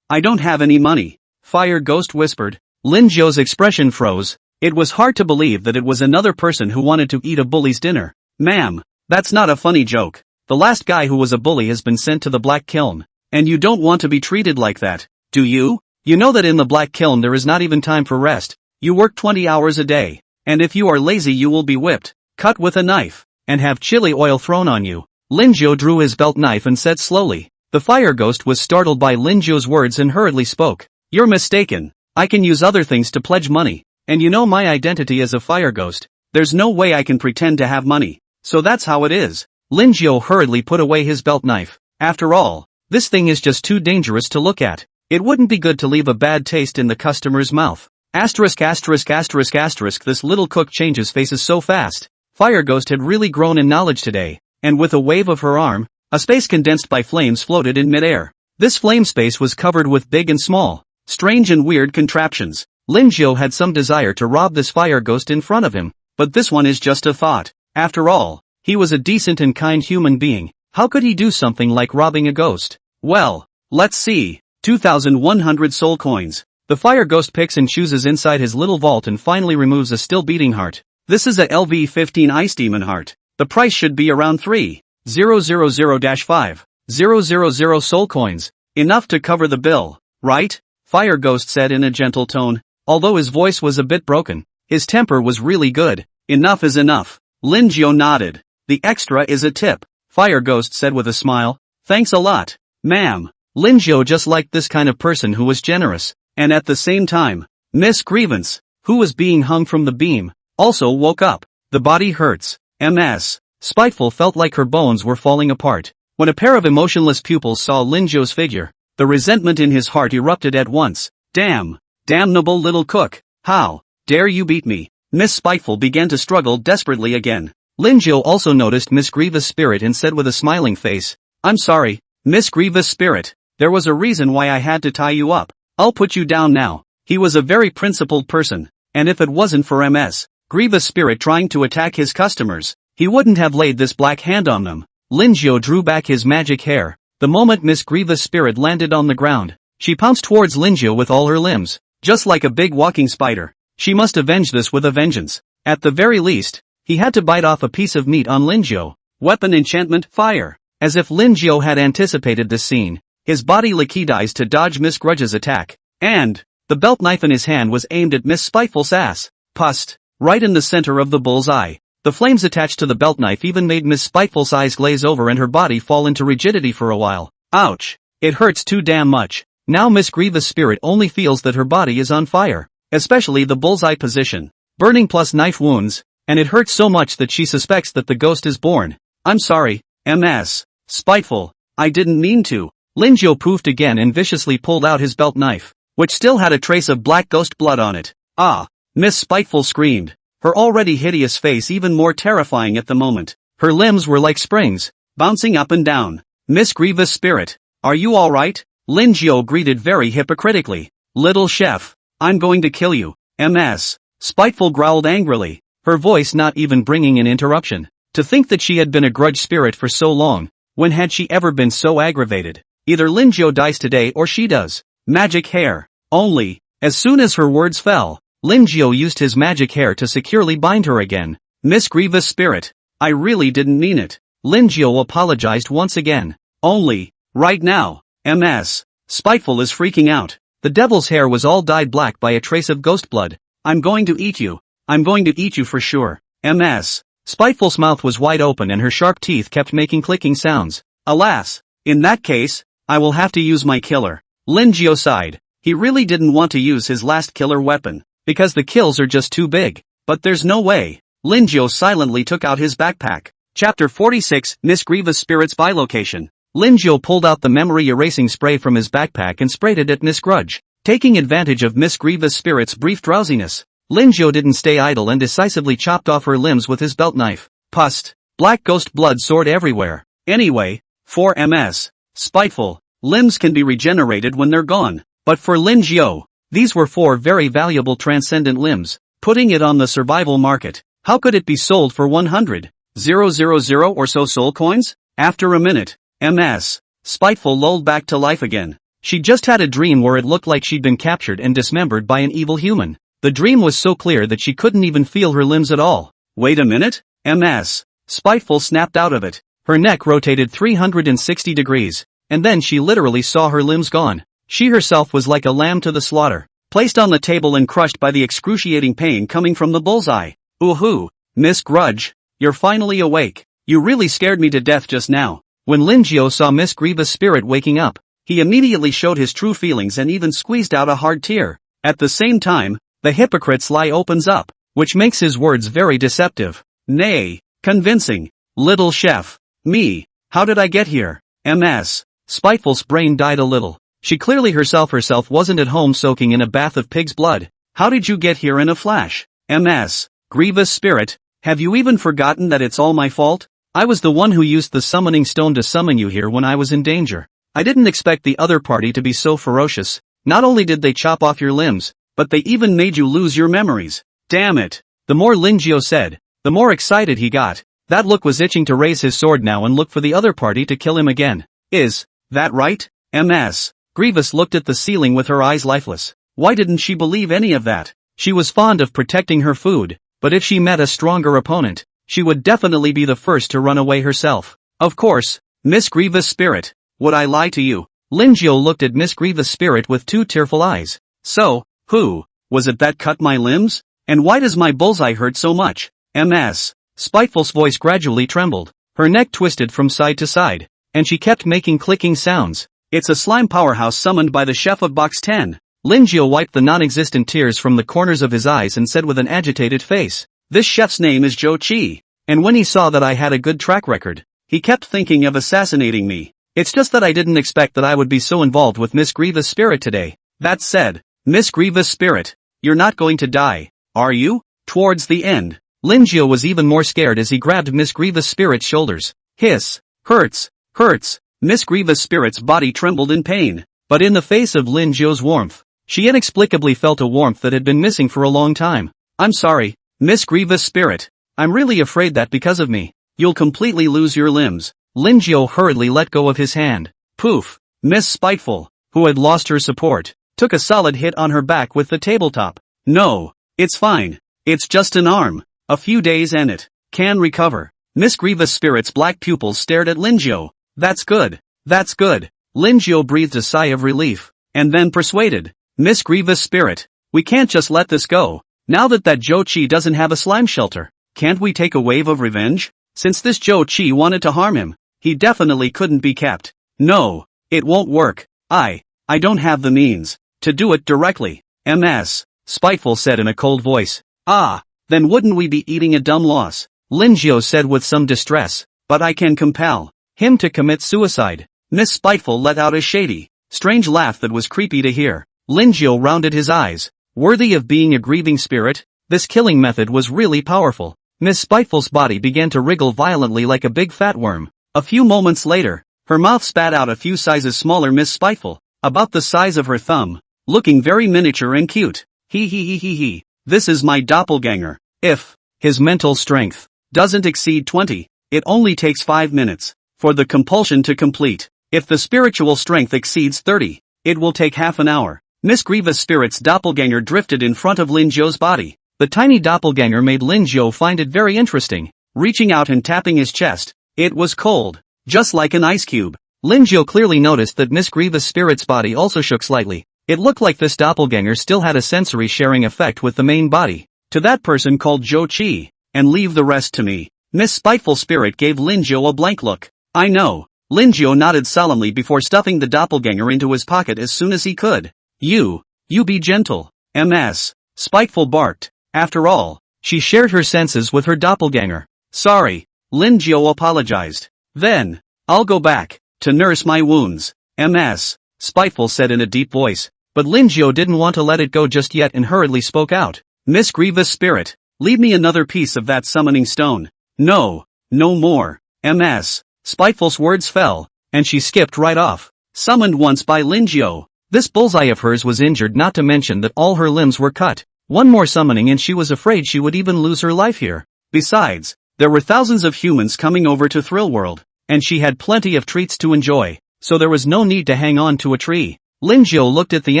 I don't have any money, Fire Ghost whispered. Lin Zhou's expression froze. It was hard to believe that it was another person who wanted to eat a bully's dinner. Ma'am, that's not a funny joke. The last guy who was a bully has been sent to the Black Kiln. And you don't want to be treated like that, do you? You know that in the Black Kiln there is not even time for rest. You work 20 hours a day. And if you are lazy you will be whipped, cut with a knife, and have chili oil thrown on you. Lin Zhou drew his belt knife and said slowly. The Fire Ghost was startled by Lin Zhou's words and hurriedly spoke. You're mistaken. I can use other things to pledge money. And you know my identity as a Fire Ghost. There's no way I can pretend to have money. So that's how it is. Lin Zhou hurriedly put away his belt knife. After all, this thing is just too dangerous to look at. It wouldn't be good to leave a bad taste in the customer's mouth. Asterisk asterisk asterisk asterisk. This little cook changes faces so fast. Fire Ghost had really grown in knowledge today, and with a wave of her arm, a space condensed by flames floated in midair. This flame space was covered with big and small, strange and weird contraptions. Lin Zhou had some desire to rob this Fire Ghost in front of him, but this one is just a thought. After all, he was a decent and kind human being. How could he do something like robbing a ghost? Well, let's see. 2,100 soul coins. The Fire Ghost picks and chooses inside his little vault and finally removes a still beating heart. This is a LV15 Ice Demon heart. The price should be around 3,000-5,000 soul coins. Enough to cover the bill, right? Fire Ghost said in a gentle tone. Although his voice was a bit broken, his temper was really good. Enough is enough. Lin Zhou nodded. The extra is a tip, Fire Ghost said with a smile. Thanks a lot, ma'am. Lin Zhou just liked this kind of person who was generous. And at the same time, Miss Grievance, who was being hung from the beam, also woke up. The body hurts. MS. Spiteful felt like her bones were falling apart. When a pair of emotionless pupils saw Lin Zhou's figure, the resentment in his heart erupted at once. Damn. Damnable little cook. How dare you beat me? Miss Spiteful began to struggle desperately again. Lin Zhou also noticed Miss Grievous' spirit and said with a smiling face, I'm sorry, Miss Grievous' spirit. There was a reason why I had to tie you up. I'll put you down now. He was a very principled person, and if it wasn't for Ms. Grievous' spirit trying to attack his customers, he wouldn't have laid this black hand on them. Lin Zhou drew back his magic hair. The moment Miss Grievous' spirit landed on the ground, she pounced towards Lin Zhou with all her limbs, just like a big walking spider. She must avenge this with a vengeance. At the very least, he had to bite off a piece of meat on Lin Zhou. Weapon enchantment, fire. As if Lin Zhou had anticipated this scene, his body liquidized to dodge Miss Grudge's attack, and the belt knife in his hand was aimed at Miss Spiteful's ass. Pust. Right in the center of the bull's eye. The flames attached to the belt knife even made Miss Spiteful's eyes glaze over and her body fall into rigidity for a while. Ouch. It hurts too damn much. Now Miss Grievous' spirit only feels that her body is on fire, especially the bullseye position. Burning plus knife wounds, and it hurts so much that she suspects that the ghost is born. I'm sorry, Ms. Spiteful. I didn't mean to. Lin Zhou poofed again and viciously pulled out his belt knife, which still had a trace of black ghost blood on it. Ah! Miss Spiteful screamed, her already hideous face even more terrifying at the moment. Her limbs were like springs, bouncing up and down. Miss Grievous' spirit, are you alright? Lin Zhou greeted very hypocritically. Little chef, I'm going to kill you, Ms. Spiteful growled angrily, her voice not even bringing an interruption. To think that she had been a grudge spirit for so long. When had she ever been so aggravated? Either Lin Zhou dies today or she does. Magic hair. Only, as soon as her words fell, Lin Zhou used his magic hair to securely bind her again. Miss Grievous' spirit. I really didn't mean it. Lin Zhou apologized once again. Only, right now, Ms. Spiteful is freaking out. The devil's hair was all dyed black by a trace of ghost blood. I'm going to eat you. I'm going to eat you for sure. Ms. Spiteful's mouth was wide open and her sharp teeth kept making clicking sounds. Alas, in that case, I will have to use my killer. Lin Zhou sighed. He really didn't want to use his last killer weapon, because the kills are just too big. But there's no way. Lin Zhou silently took out his backpack. Chapter 46, Miss Grievous' Spirit's Bilocation. Lin Zhou pulled out the memory erasing spray from his backpack and sprayed it at Miss Grudge. Taking advantage of Miss Grievous' spirit's brief drowsiness, Lin Zhou didn't stay idle and decisively chopped off her limbs with his belt knife. Pust. Black ghost blood soared everywhere. Anyway, for Ms. Spiteful, limbs can be regenerated when they're gone. But for Lin Zhou, these were 4 very valuable transcendent limbs. Putting it on the survival market, how could it be sold for 100,000 or so soul coins? After a minute, Ms. Spiteful lulled back to life again. She just had a dream where it looked like she'd been captured and dismembered by an evil human. The dream was so clear that she couldn't even feel her limbs at all. Wait a minute? MS. Spiteful snapped out of it. Her neck rotated 360 degrees, and then she literally saw her limbs gone. She herself was like a lamb to the slaughter, placed on the table and crushed by the excruciating pain coming from the bullseye. Ooh-hoo, Miss Grudge, you're finally awake. You really scared me to death just now. When Linjiao saw Miss Grievous' spirit waking up, he immediately showed his true feelings and even squeezed out a hard tear. At the same time, the hypocrite's lie opens up, which makes his words very deceptive. Nay, convincing. Little chef. Me. How did I get here? MS. Spiteful's brain died a little. She clearly herself wasn't at home soaking in a bath of pig's blood. How did you get here in a flash? MS. Grievous spirit, have you even forgotten that it's all my fault? I was the one who used the summoning stone to summon you here when I was in danger. I didn't expect the other party to be so ferocious. Not only did they chop off your limbs, but they even made you lose your memories. Damn it. The more Linjiao said, the more excited he got. That look was itching to raise his sword now and look for the other party to kill him again. Is that right? MS. Grievous looked at the ceiling with her eyes lifeless. Why didn't she believe any of that? She was fond of protecting her food, but if she met a stronger opponent, she would definitely be the first to run away herself. Of course, Miss Grievous spirit, would I lie to you? Linjiao looked at Miss Grievous spirit with two tearful eyes. So, who was it that cut my limbs? And why does my bullseye hurt so much? MS. Spiteful's voice gradually trembled. Her neck twisted from side to side, and she kept making clicking sounds. It's a slime powerhouse summoned by the chef of Box 10. Linjiao wiped the non-existent tears from the corners of his eyes and said with an agitated face, this chef's name is Zhou Qi, and when he saw that I had a good track record, he kept thinking of assassinating me. It's just that I didn't expect that I would be so involved with Miss Grievous spirit today. That said, Miss Grievous spirit, you're not going to die, are you? Towards the end, Linjiao was even more scared as he grabbed Miss Grievous spirit's shoulders. Hiss. Hurts. Hurts. Miss Grievous spirit's body trembled in pain, but in the face of Linjiao's warmth, she inexplicably felt a warmth that had been missing for a long time. I'm sorry, Miss Grievous spirit. I'm really afraid that because of me, you'll completely lose your limbs. Linjiao hurriedly let go of his hand. Poof. Miss Spiteful, who had lost her support, took a solid hit on her back with the tabletop. No, it's fine. It's just an arm. A few days and it can recover. Miss Grievous spirit's black pupils stared at Linjiao. That's good. That's good. Linjiao breathed a sigh of relief, and then persuaded. Miss Grievous spirit, we can't just let this go. Now that Zhou Qi doesn't have a slime shelter, can't we take a wave of revenge? Since this Zhou Qi wanted to harm him, he definitely couldn't be kept. No, it won't work. I don't have the means to do it directly. MS. Spiteful said in a cold voice. Ah, then wouldn't we be eating a dumb loss? Linjiao said with some distress. But I can compel him to commit suicide. Miss Spiteful let out a shady, strange laugh that was creepy to hear. Linjiao rounded his eyes. Worthy of being a grieving spirit, this killing method was really powerful. Miss Spiteful's body began to wriggle violently like a big fat worm. A few moments later, her mouth spat out a few sizes smaller Miss Spiteful, about the size of her thumb, looking very miniature and cute. He. This is my doppelganger. If his mental strength doesn't exceed 20, it only takes 5 minutes for the compulsion to complete. If the spiritual strength exceeds 30, it will take half an hour. Miss Grievous spirit's doppelganger drifted in front of Linjiao's body. The tiny doppelganger made Linjiao find it very interesting. Reaching out and tapping his chest, it was cold, just like an ice cube. Linjiao clearly noticed that Miss Grievous spirit's body also shook slightly. It looked like this doppelganger still had a sensory sharing effect with the main body. To that person called Zhou Qi, and leave the rest to me. Miss Spiteful spirit gave Linjiao a blank look. I know. Linjiao nodded solemnly before stuffing the doppelganger into his pocket as soon as he could. You be gentle. MS. Spiteful barked. After all, she shared her senses with her doppelganger. Sorry. Linjiao apologized. Then, I'll go back to nurse my wounds. MS. Spiteful said in a deep voice. But Linjiao didn't want to let it go just yet and hurriedly spoke out. Miss Grievous spirit, leave me another piece of that summoning stone. No more. MS. Spiteful's words fell, and she skipped right off. Summoned once by Linjiao. This bullseye of hers was injured, not to mention that all her limbs were cut. One more summoning and she was afraid she would even lose her life here. Besides, there were thousands of humans coming over to Thrill World, and she had plenty of treats to enjoy, so there was no need to hang on to a tree. Lin Jiu looked at the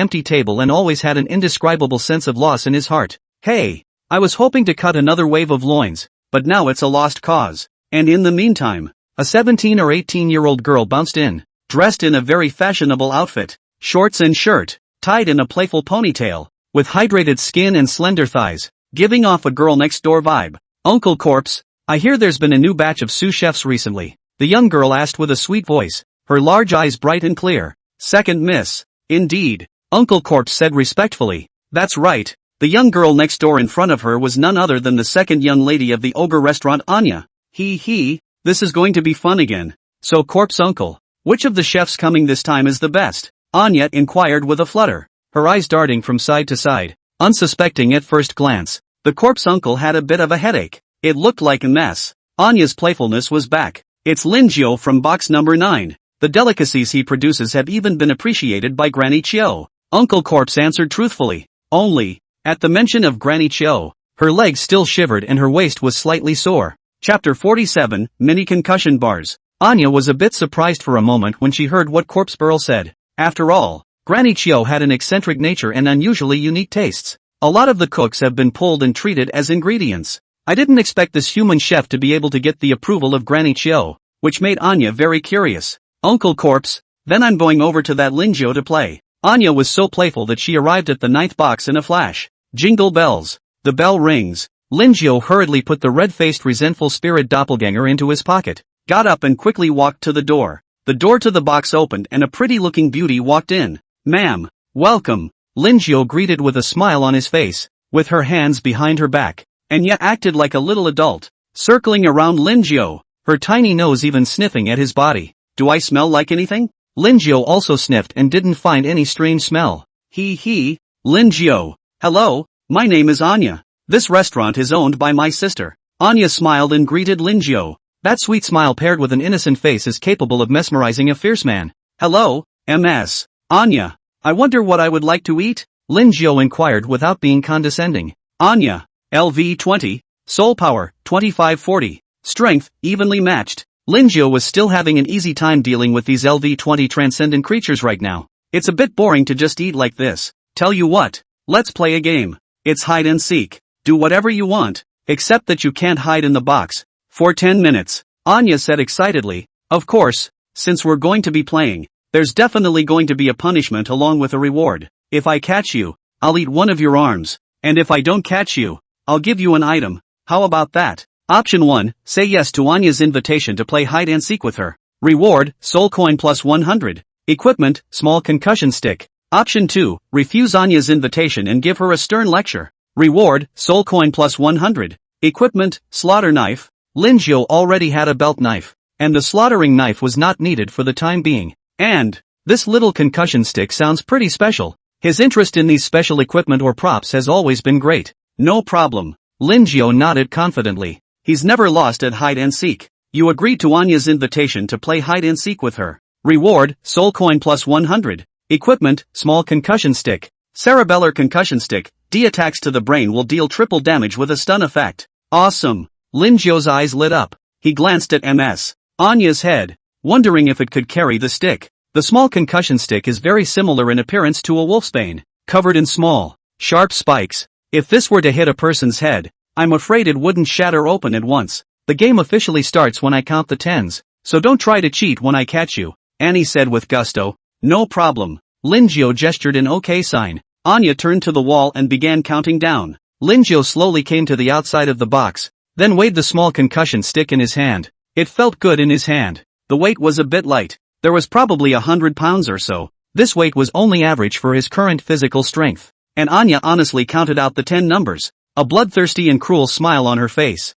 empty table and always had an indescribable sense of loss in his heart. Hey! I was hoping to cut another wave of loins, but now it's a lost cause. And in the meantime, a 17 or 18-year-old girl bounced in, dressed in a very fashionable outfit, shorts and shirt, tied in a playful ponytail, with hydrated skin and slender thighs, giving off a girl next door vibe. Uncle Corpse, I hear there's been a new batch of sous chefs recently, the young girl asked with a sweet voice, her large eyes bright and clear. Second miss. Indeed, Uncle Corpse said respectfully. That's right, the young girl next door in front of her was none other than the second young lady of the ogre restaurant, Anya. This is going to be fun again. So Corpse Uncle, which of the chefs coming this time is the best? Anya inquired with a flutter, her eyes darting from side to side. Unsuspecting at first glance, the Corpse Uncle had a bit of a headache. It looked like a mess. Anya's playfulness was back. It's Lin Jiu from box number 9. The delicacies he produces have even been appreciated by Granny Chiu. Uncle Corpse answered truthfully. Only, at the mention of Granny Chiu, her legs still shivered and her waist was slightly sore. Chapter 47, Mini Concussion Bars. Anya was a bit surprised for a moment when she heard what Corpse Burl said. After all, Granny Chiu had an eccentric nature and unusually unique tastes. A lot of the cooks have been pulled and treated as ingredients. I didn't expect this human chef to be able to get the approval of Granny Chiu, which made Anya very curious. Uncle Corpse, then I'm going over to that Lin Jiu to play. Anya was so playful that she arrived at the 9th box in a flash. Jingle bells. The bell rings. Lin Jiu hurriedly put the red-faced resentful spirit doppelganger into his pocket, got up and quickly walked to the door. The door to the box opened and a pretty-looking beauty walked in. Ma'am, welcome. Lin Jiu greeted with a smile on his face, with her hands behind her back, and yet acted like a little adult, circling around Lin Jiu, her tiny nose even sniffing at his body. Do I smell like anything? Lin Jiu also sniffed and didn't find any strange smell. Lin Jiu. Hello, my name is Anya. This restaurant is owned by my sister. Anya smiled and greeted Lin Jiu. That sweet smile paired with an innocent face is capable of mesmerizing a fierce man. Hello, Ms. Anya. I wonder what I would like to eat? Lin Jiu inquired without being condescending. Anya. LV 20. Soul power, 2540. Strength, evenly matched. Lin Jiu was still having an easy time dealing with these LV-20 transcendent creatures right now. It's a bit boring to just eat like this. Tell you what, let's play a game. It's hide and seek. Do whatever you want, except that you can't hide in the box. For 10 minutes, Anya said excitedly. Of course, since we're going to be playing, there's definitely going to be a punishment along with a reward. If I catch you, I'll eat one of your arms. And if I don't catch you, I'll give you an item. How about that? Option 1, say yes to Anya's invitation to play hide and seek with her. Reward, soul coin plus 100. Equipment, small concussion stick. Option 2, refuse Anya's invitation and give her a stern lecture. Reward, soul coin plus 100. Equipment, slaughter knife. Lin Jiu already had a belt knife, and the slaughtering knife was not needed for the time being. And this little concussion stick sounds pretty special. His interest in these special equipment or props has always been great. No problem. Lin Jiu nodded confidently. He's never lost at hide and seek. You agreed to Anya's invitation to play hide and seek with her. Reward, soul coin plus 100. Equipment, small concussion stick. Cerebellar concussion stick. D attacks to the brain will deal triple damage with a stun effect. Awesome. Lin Jiu's eyes lit up. He glanced at Ms. Anya's head, wondering if it could carry the stick. The small concussion stick is very similar in appearance to a wolfsbane, covered in small, sharp spikes. If this were to hit a person's head, I'm afraid it wouldn't shatter open at once. The game officially starts when I count the tens, so don't try to cheat when I catch you, Annie said with gusto. No problem. Lin Jiu gestured an OK sign. Anya turned to the wall and began counting down. Lin Jiu slowly came to the outside of the box, then weighed the small concussion stick in his hand. It felt good in his hand. The weight was a bit light. There was probably 100 pounds or so. This weight was only average for his current physical strength. And Anya honestly counted out the 10 numbers. A bloodthirsty and cruel smile on her face.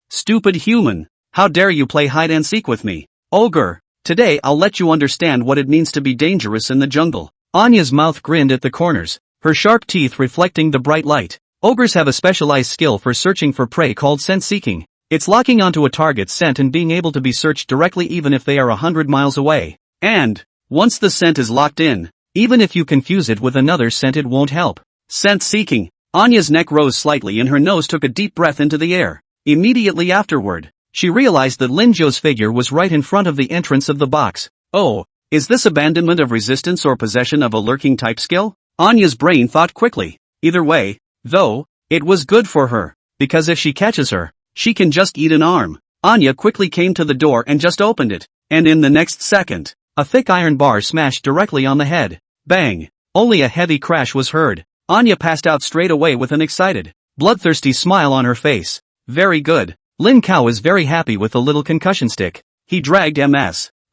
Stupid human. How dare you play hide and seek with me? Ogre. Today I'll let you understand what it means to be dangerous in the jungle. Anya's mouth grinned at the corners, her sharp teeth reflecting the bright light. Ogres have a specialized skill for searching for prey called scent seeking. It's locking onto a target's scent and being able to be searched directly even if they are 100 miles away. And, once the scent is locked in, even if you confuse it with another scent it won't help. Scent seeking. Anya's neck rose slightly and her nose took a deep breath into the air. Immediately afterward, she realized that Lin Jiu's figure was right in front of the entrance of the box. Oh, Is this abandonment of resistance or possession of a lurking type skill? Anya's brain thought quickly. Either way, though, it was good for her, because if she catches her, she can just eat an arm. Anya quickly came to the door and just opened it, and in the next second, a thick iron bar smashed directly on the head. Bang! Only a heavy crash was heard. Anya passed out straight away with an excited, bloodthirsty smile on her face. Very good. Lin Kao is very happy with the little concussion stick. He dragged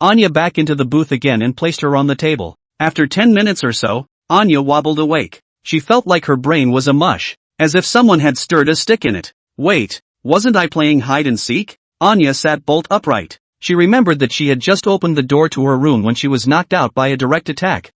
Anya back into the booth again and placed her on the table. After 10 minutes or so, Anya wobbled awake. She felt like her brain was a mush, as if someone had stirred a stick in it. Wait, wasn't I playing hide and seek? Anya sat bolt upright. She remembered that she had just opened the door to her room when she was knocked out by a direct attack.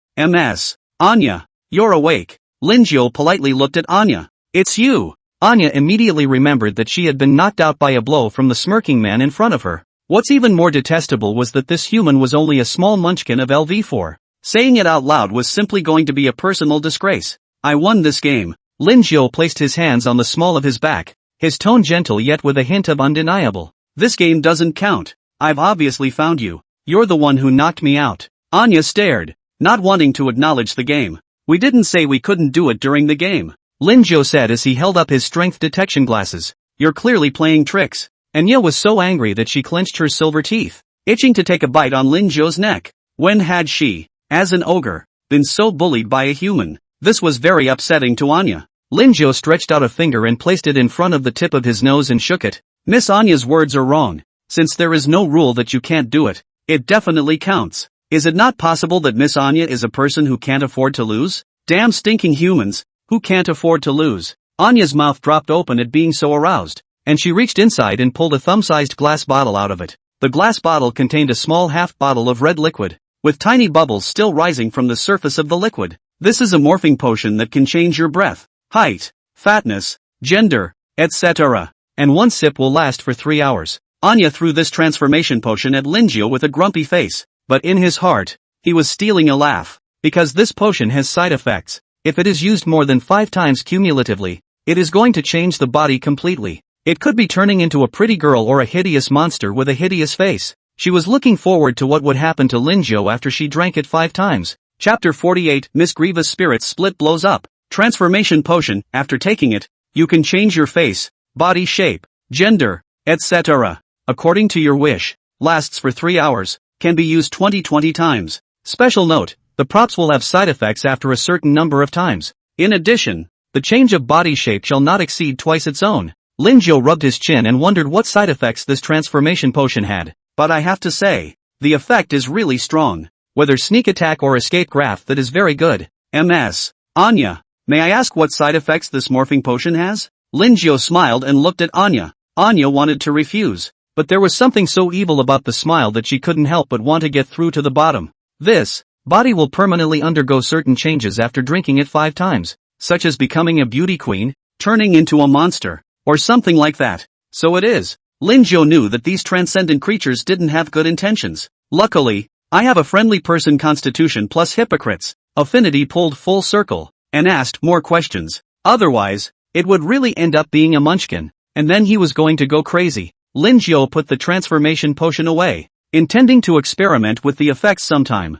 Anya, you're awake. Lin Jiu politely looked at Anya. It's you. Anya immediately remembered that she had been knocked out by a blow from the smirking man in front of her. What's even more detestable was that this human was only a small munchkin of LV4. Saying it out loud was simply going to be a personal disgrace. I won this game. Lin Jiu placed his hands on the small of his back, his tone gentle yet with a hint of undeniable. This game doesn't count. I've obviously found you. You're the one who knocked me out. Anya stared, not wanting to acknowledge the game. We didn't say we couldn't do it during the game. Lin Jiu said as he held up his strength detection glasses. You're clearly playing tricks. Anya was so angry that she clenched her silver teeth, itching to take a bite on Lin Jiu's neck. When had she, as an ogre, been so bullied by a human? This was very upsetting to Anya. Lin Jiu stretched out a finger and placed it in front of the tip of his nose and shook it. Miss Anya's words are wrong. Since there is no rule that you can't do it, it definitely counts. Is it not possible that Miss Anya is a person who can't afford to lose? Damn stinking humans, who can't afford to lose. Anya's mouth dropped open at being so aroused, and she reached inside and pulled a thumb-sized glass bottle out of it. The glass bottle contained a small half bottle of red liquid, with tiny bubbles still rising from the surface of the liquid. This is a morphing potion that can change your breath, height, fatness, gender, etc. And one sip will last for 3 hours. Anya threw this transformation potion at Lin Jiu with a grumpy face, but in his heart, he was stealing a laugh, because this potion has side effects. If it is used more than 5 times cumulatively, it is going to change the body completely. It could be turning into a pretty girl or a hideous monster with a hideous face. She was looking forward to what would happen to Lin Jiu after she drank it 5 times. Chapter 48, Miss Grievous Spirit's Split blows up. Transformation potion. After taking it, you can change your face, body shape, gender, etc. according to your wish. Lasts for 3 hours. Can be used 20 times. Special note, the props will have side effects after a certain number of times. In addition, the change of body shape shall not exceed twice its own. Lin Jiu rubbed his chin and wondered what side effects this transformation potion had. But I have to say, the effect is really strong. Whether sneak attack or escape graph, that is very good. Anya, may I ask what side effects this morphing potion has? Lin Jiu smiled and looked at Anya. Anya wanted to refuse, but there was something so evil about the smile that she couldn't help but want to get through to the bottom. This body will permanently undergo certain changes after drinking it 5 times, such as becoming a beauty queen, turning into a monster, or something like that. So it is. Lin Jiu knew that these transcendent creatures didn't have good intentions. Luckily, I have a friendly person constitution plus hypocrites. Affinity pulled full circle, and asked more questions. Otherwise, it would really end up being a munchkin, and then he was going to go crazy. Lin Jiu put the transformation potion away, intending to experiment with the effects sometime.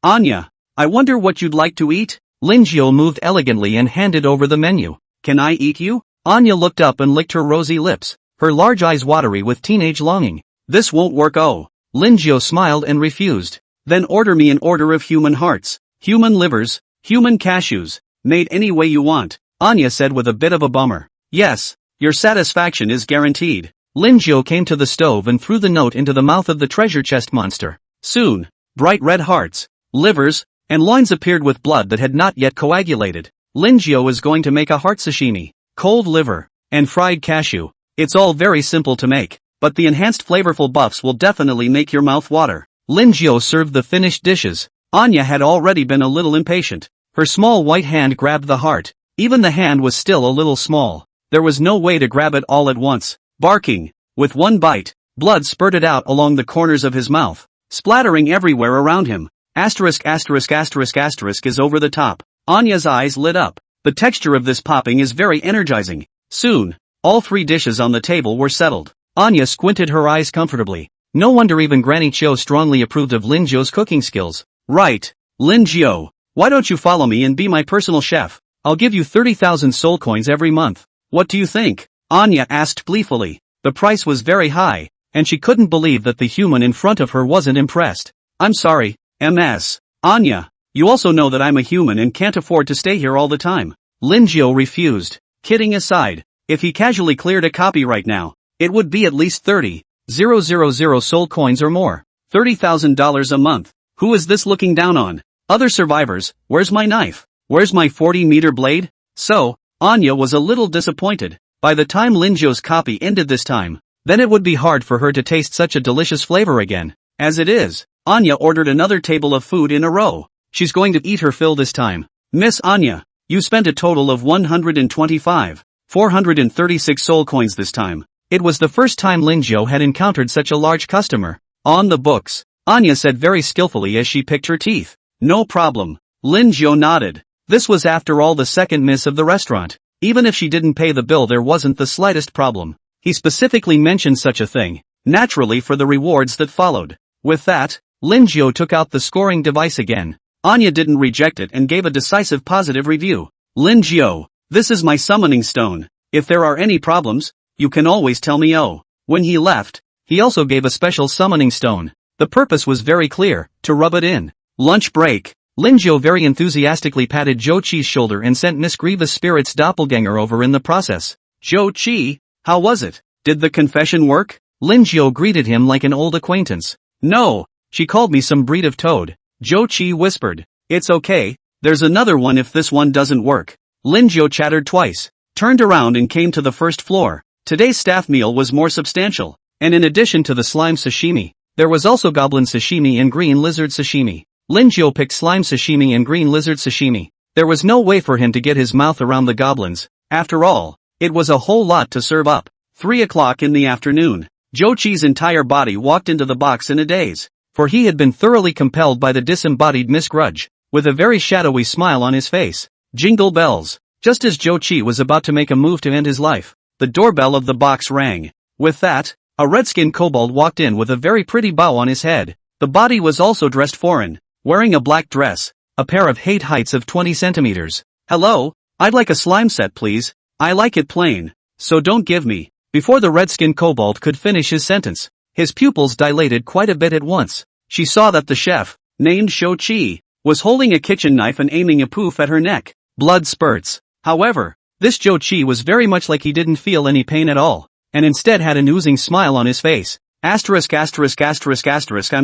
Anya, I wonder what you'd like to eat? Lin Jiu moved elegantly and handed over the menu. Can I eat you? Anya looked up and licked her rosy lips, her large eyes watery with teenage longing. This won't work. Oh. Lin Jiu smiled and refused. Then order me an order of human hearts, human livers, human cashews, made any way you want, Anya said with a bit of a bummer. Yes, your satisfaction is guaranteed. Lin Jiu came to the stove and threw the note into the mouth of the treasure chest monster. Soon, bright red hearts, livers, and loins appeared with blood that had not yet coagulated. Lin Jiu is going to make a heart sashimi, cold liver, and fried cashew. It's all very simple to make, but the enhanced flavorful buffs will definitely make your mouth water. Lin Jiu served the finished dishes. Anya had already been a little impatient. Her small white hand grabbed the heart. Even the hand was still a little small. There was no way to grab it all at once. Barking, with one bite, blood spurted out along the corners of his mouth, splattering everywhere around him. Asterisk is over the top. Anya's eyes lit up. The texture of this popping is very energizing. Soon, all 3 dishes on the table were settled. Anya squinted her eyes comfortably. No wonder even Granny Chiu strongly approved of Lin Jiu's cooking skills. Right. Lin Jiu, why don't you follow me and be my personal chef? I'll give you 30,000 soul coins every month. What do you think? Anya asked gleefully. The price was very high, and she couldn't believe that the human in front of her wasn't impressed. I'm sorry, Ms. Anya, you also know that I'm a human and can't afford to stay here all the time. Lin Jiu refused. Kidding aside, if he casually cleared a copy right now, it would be at least 30,000 soul coins or more. $30,000 a month. Who is this looking down on? Other survivors, where's my knife? Where's my 40-meter blade? So, Anya was a little disappointed. By the time Lin Jiu's copy ended this time, then it would be hard for her to taste such a delicious flavor again. As it is, Anya ordered another table of food in a row. She's going to eat her fill this time. Miss Anya, you spent a total of 436 soul coins this time. It was the first time Lin Jiu had encountered such a large customer. On the books, Anya said very skillfully as she picked her teeth. No problem. Lin Jiu nodded. This was after all the second miss of the restaurant. Even if she didn't pay the bill, there wasn't the slightest problem. He specifically mentioned such a thing, naturally, for the rewards that followed. With that, Lin Jiu took out the scoring device again. Anya didn't reject it and gave a decisive positive review. Lin Jiu, this is my summoning stone. If there are any problems, you can always tell me. Oh. When he left, he also gave a special summoning stone. The purpose was very clear, to rub it in. Lunch break. Lin Jiu very enthusiastically patted Zhou Qi's shoulder and sent Miss Grievous Spirit's doppelganger over in the process. Zhou Qi, how was it? Did the confession work? Lin Jiu greeted him like an old acquaintance. No, she called me some breed of toad. Zhou Qi whispered. It's okay, there's another one if this one doesn't work. Lin Jiu chattered twice, turned around and came to the first floor. Today's staff meal was more substantial, and in addition to the slime sashimi, there was also goblin sashimi and green lizard sashimi. Lin Jiu picked slime sashimi and green lizard sashimi. There was no way for him to get his mouth around the goblins. After all, it was a whole lot to serve up. 3 o'clock in the afternoon. Zhou Qi's entire body walked into the box in a daze, for he had been thoroughly compelled by the disembodied Miss Grudge, with a very shadowy smile on his face. Jingle bells. Just as Zhou Qi was about to make a move to end his life, the doorbell of the box rang. With that, a red-skinned kobold walked in with a very pretty bow on his head. The body was also dressed foreign, wearing a black dress, a pair of heights of 20 centimeters. Hello, I'd like a slime set please. I like it plain, so don't give me. Before the red-skinned kobold could finish his sentence, his pupils dilated quite a bit at once. She saw that the chef, named Zhou Qi, was holding a kitchen knife and aiming a poof at her neck. Blood spurts. However, this Zhou Qi was very much like he didn't feel any pain at all, and instead had an oozing smile on his face. I'm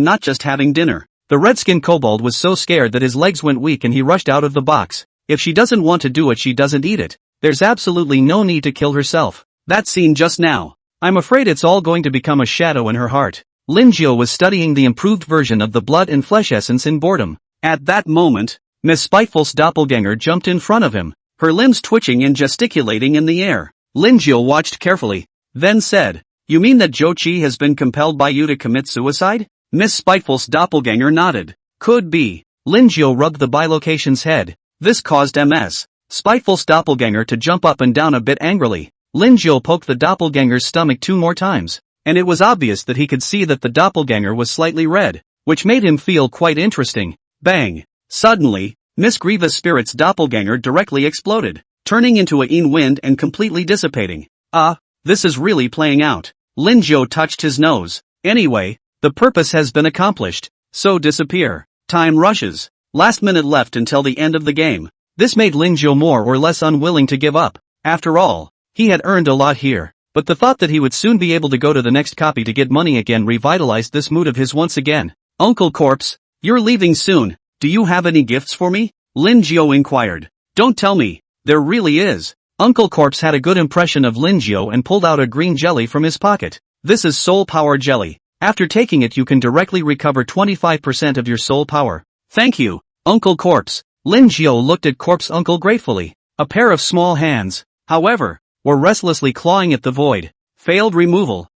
not just having dinner. The red-skinned kobold was so scared that his legs went weak and he rushed out of the box. If she doesn't want to do it, she doesn't eat it. There's absolutely no need to kill herself. That scene just now. I'm afraid it's all going to become a shadow in her heart. Lin Jiu was studying the improved version of the blood and flesh essence in boredom. At that moment, Miss Spiteful's doppelganger jumped in front of him, her limbs twitching and gesticulating in the air. Lin Jiu watched carefully, then said, "You mean that Zhou Qi has been compelled by you to commit suicide?" Miss Spiteful's doppelganger nodded. Could be. Lin Jiu rubbed the bilocation's head. This caused Ms. Spiteful's doppelganger to jump up and down a bit angrily. Lin Jiu poked the doppelganger's stomach 2 more times, and it was obvious that he could see that the doppelganger was slightly red, which made him feel quite interesting. Bang! Suddenly, Miss Grievous Spirit's doppelganger directly exploded, turning into a wind and completely dissipating. This is really playing out. Lin Jiu touched his nose. Anyway, the purpose has been accomplished, so disappear. Time rushes. Last minute left until the end of the game. This made Lin Jiu more or less unwilling to give up. After all, he had earned a lot here, but the thought that he would soon be able to go to the next copy to get money again revitalized this mood of his once again. Uncle Corpse, you're leaving soon. Do you have any gifts for me? Lin Jiu inquired. Don't tell me, there really is. Uncle Corpse had a good impression of Lin Jiu and pulled out a green jelly from his pocket. This is soul power jelly. After taking it you can directly recover 25% of your soul power. Thank you, Uncle Corpse. Lin Jiu looked at Corpse Uncle gratefully. A pair of small hands, however, were restlessly clawing at the void. Failed removal,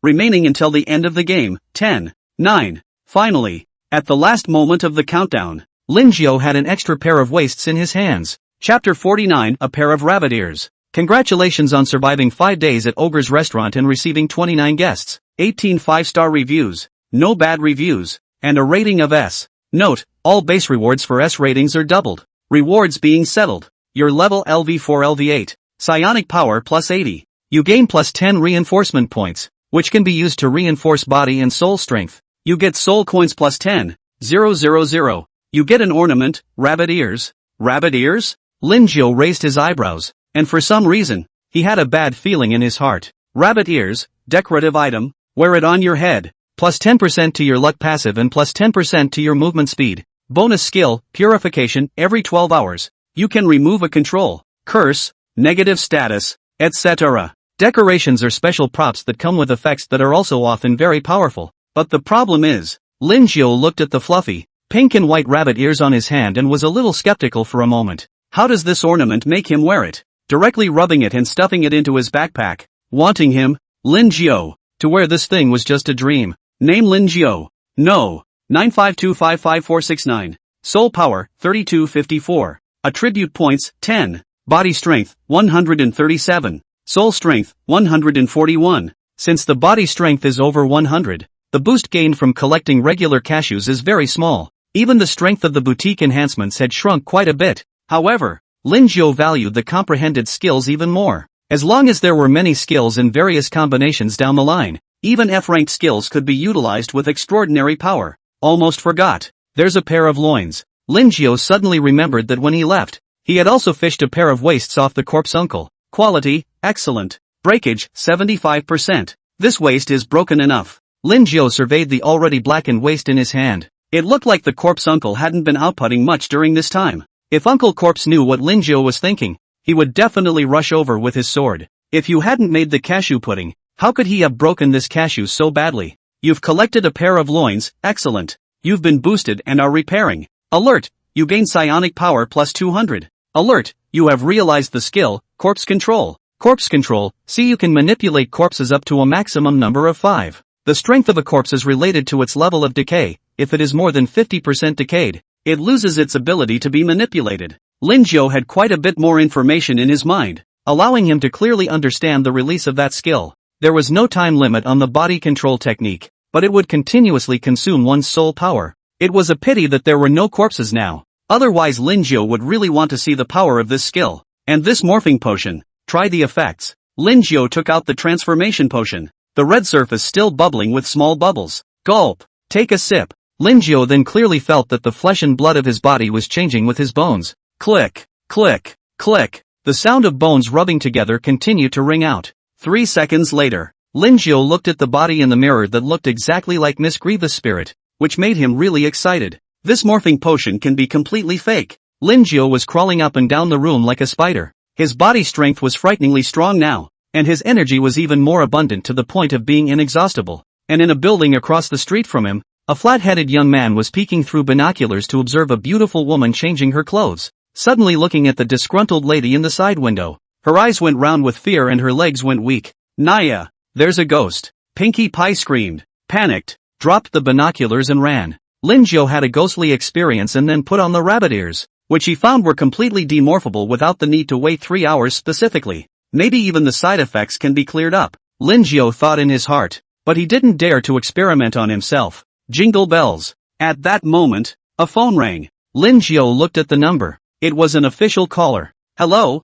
remaining until the end of the game. 10, 9. Finally, at the last moment of the countdown, Lin Jiu had an extra pair of waists in his hands. Chapter 49, a pair of rabbit ears. Congratulations on surviving 5 days at Ogre's restaurant and receiving 29 guests. 18 5-star reviews, no bad reviews, and a rating of S. Note, all base rewards for S ratings are doubled. Rewards being settled. Your level LV4 LV8. Psionic power plus 80. You gain plus 10 reinforcement points, which can be used to reinforce body and soul strength. You get soul coins plus 10. 000. You get an ornament, rabbit ears. Rabbit ears? Lin Jiu raised his eyebrows, and for some reason, he had a bad feeling in his heart. Rabbit ears, decorative item, wear it on your head. Plus 10% to your luck passive and plus 10% to your movement speed. Bonus skill, purification, every 12 hours. You can remove a control, curse, negative status, etc. Decorations are special props that come with effects that are also often very powerful. But the problem is, Lin Jiu looked at the fluffy, pink and white rabbit ears on his hand and was a little skeptical for a moment. How does this ornament make him wear it? Directly rubbing it and stuffing it into his backpack. Wanting him, Lin Jiu, to wear this thing was just a dream. Name Lin Jiu. No. 952555469. Soul power, 3254. Attribute points, 10. Body strength, 137. Soul strength, 141. Since the body strength is over 100, the boost gained from collecting regular cashews is very small. Even the strength of the boutique enhancements had shrunk quite a bit. However, Lin Jiu valued the comprehended skills even more. As long as there were many skills in various combinations down the line, even F-ranked skills could be utilized with extraordinary power. Almost forgot. There's a pair of loins. Lin Jiu suddenly remembered that when he left, he had also fished a pair of waists off the corpse uncle. Quality, excellent. Breakage, 75%. This waist is broken enough. Lin Jiu surveyed the already blackened waist in his hand. It looked like the corpse uncle hadn't been outputting much during this time. If Uncle Corpse knew what Lin Jiu was thinking, he would definitely rush over with his sword. If you hadn't made the cashew pudding, how could he have broken this cashew so badly? You've collected a pair of loins, excellent. You've been boosted and are repairing. Alert, you gain psionic power plus 200. Alert, you have realized the skill, corpse control. Corpse control, see you can manipulate corpses up to a maximum number of 5. The strength of a corpse is related to its level of decay. If it is more than 50% decayed, it loses its ability to be manipulated. Lin Jiu had quite a bit more information in his mind, allowing him to clearly understand the release of that skill. There was no time limit on the body control technique, but it would continuously consume one's soul power. It was a pity that there were no corpses now. Otherwise Lin Jiu would really want to see the power of this skill. And this morphing potion. Try the effects. Lin Jiu took out the transformation potion. The red surface still bubbling with small bubbles. Gulp. Take a sip. Lin Jiu then clearly felt that the flesh and blood of his body was changing with his bones. Click, click, click. The sound of bones rubbing together continued to ring out. 3 seconds later, Lin Jiu looked at the body in the mirror that looked exactly like Miss Grievous' spirit, which made him really excited. This morphing potion can be completely fake. Lin Jiu was crawling up and down the room like a spider. His body strength was frighteningly strong now, and his energy was even more abundant to the point of being inexhaustible. And in a building across the street from him, a flat-headed young man was peeking through binoculars to observe a beautiful woman changing her clothes. Suddenly looking at the disgruntled lady in the side window, her eyes went round with fear and her legs went weak. Naya, there's a ghost. Pinkie Pie screamed, panicked, dropped the binoculars and ran. Lin Jiu had a ghostly experience and then put on the rabbit ears, which he found were completely demorphable without the need to wait 3 hours specifically. Maybe even the side effects can be cleared up. Lin Jiu thought in his heart, but he didn't dare to experiment on himself. Jingle bells. At that moment, a phone rang. Lin Jiu looked at the number. It was an official caller. Hello,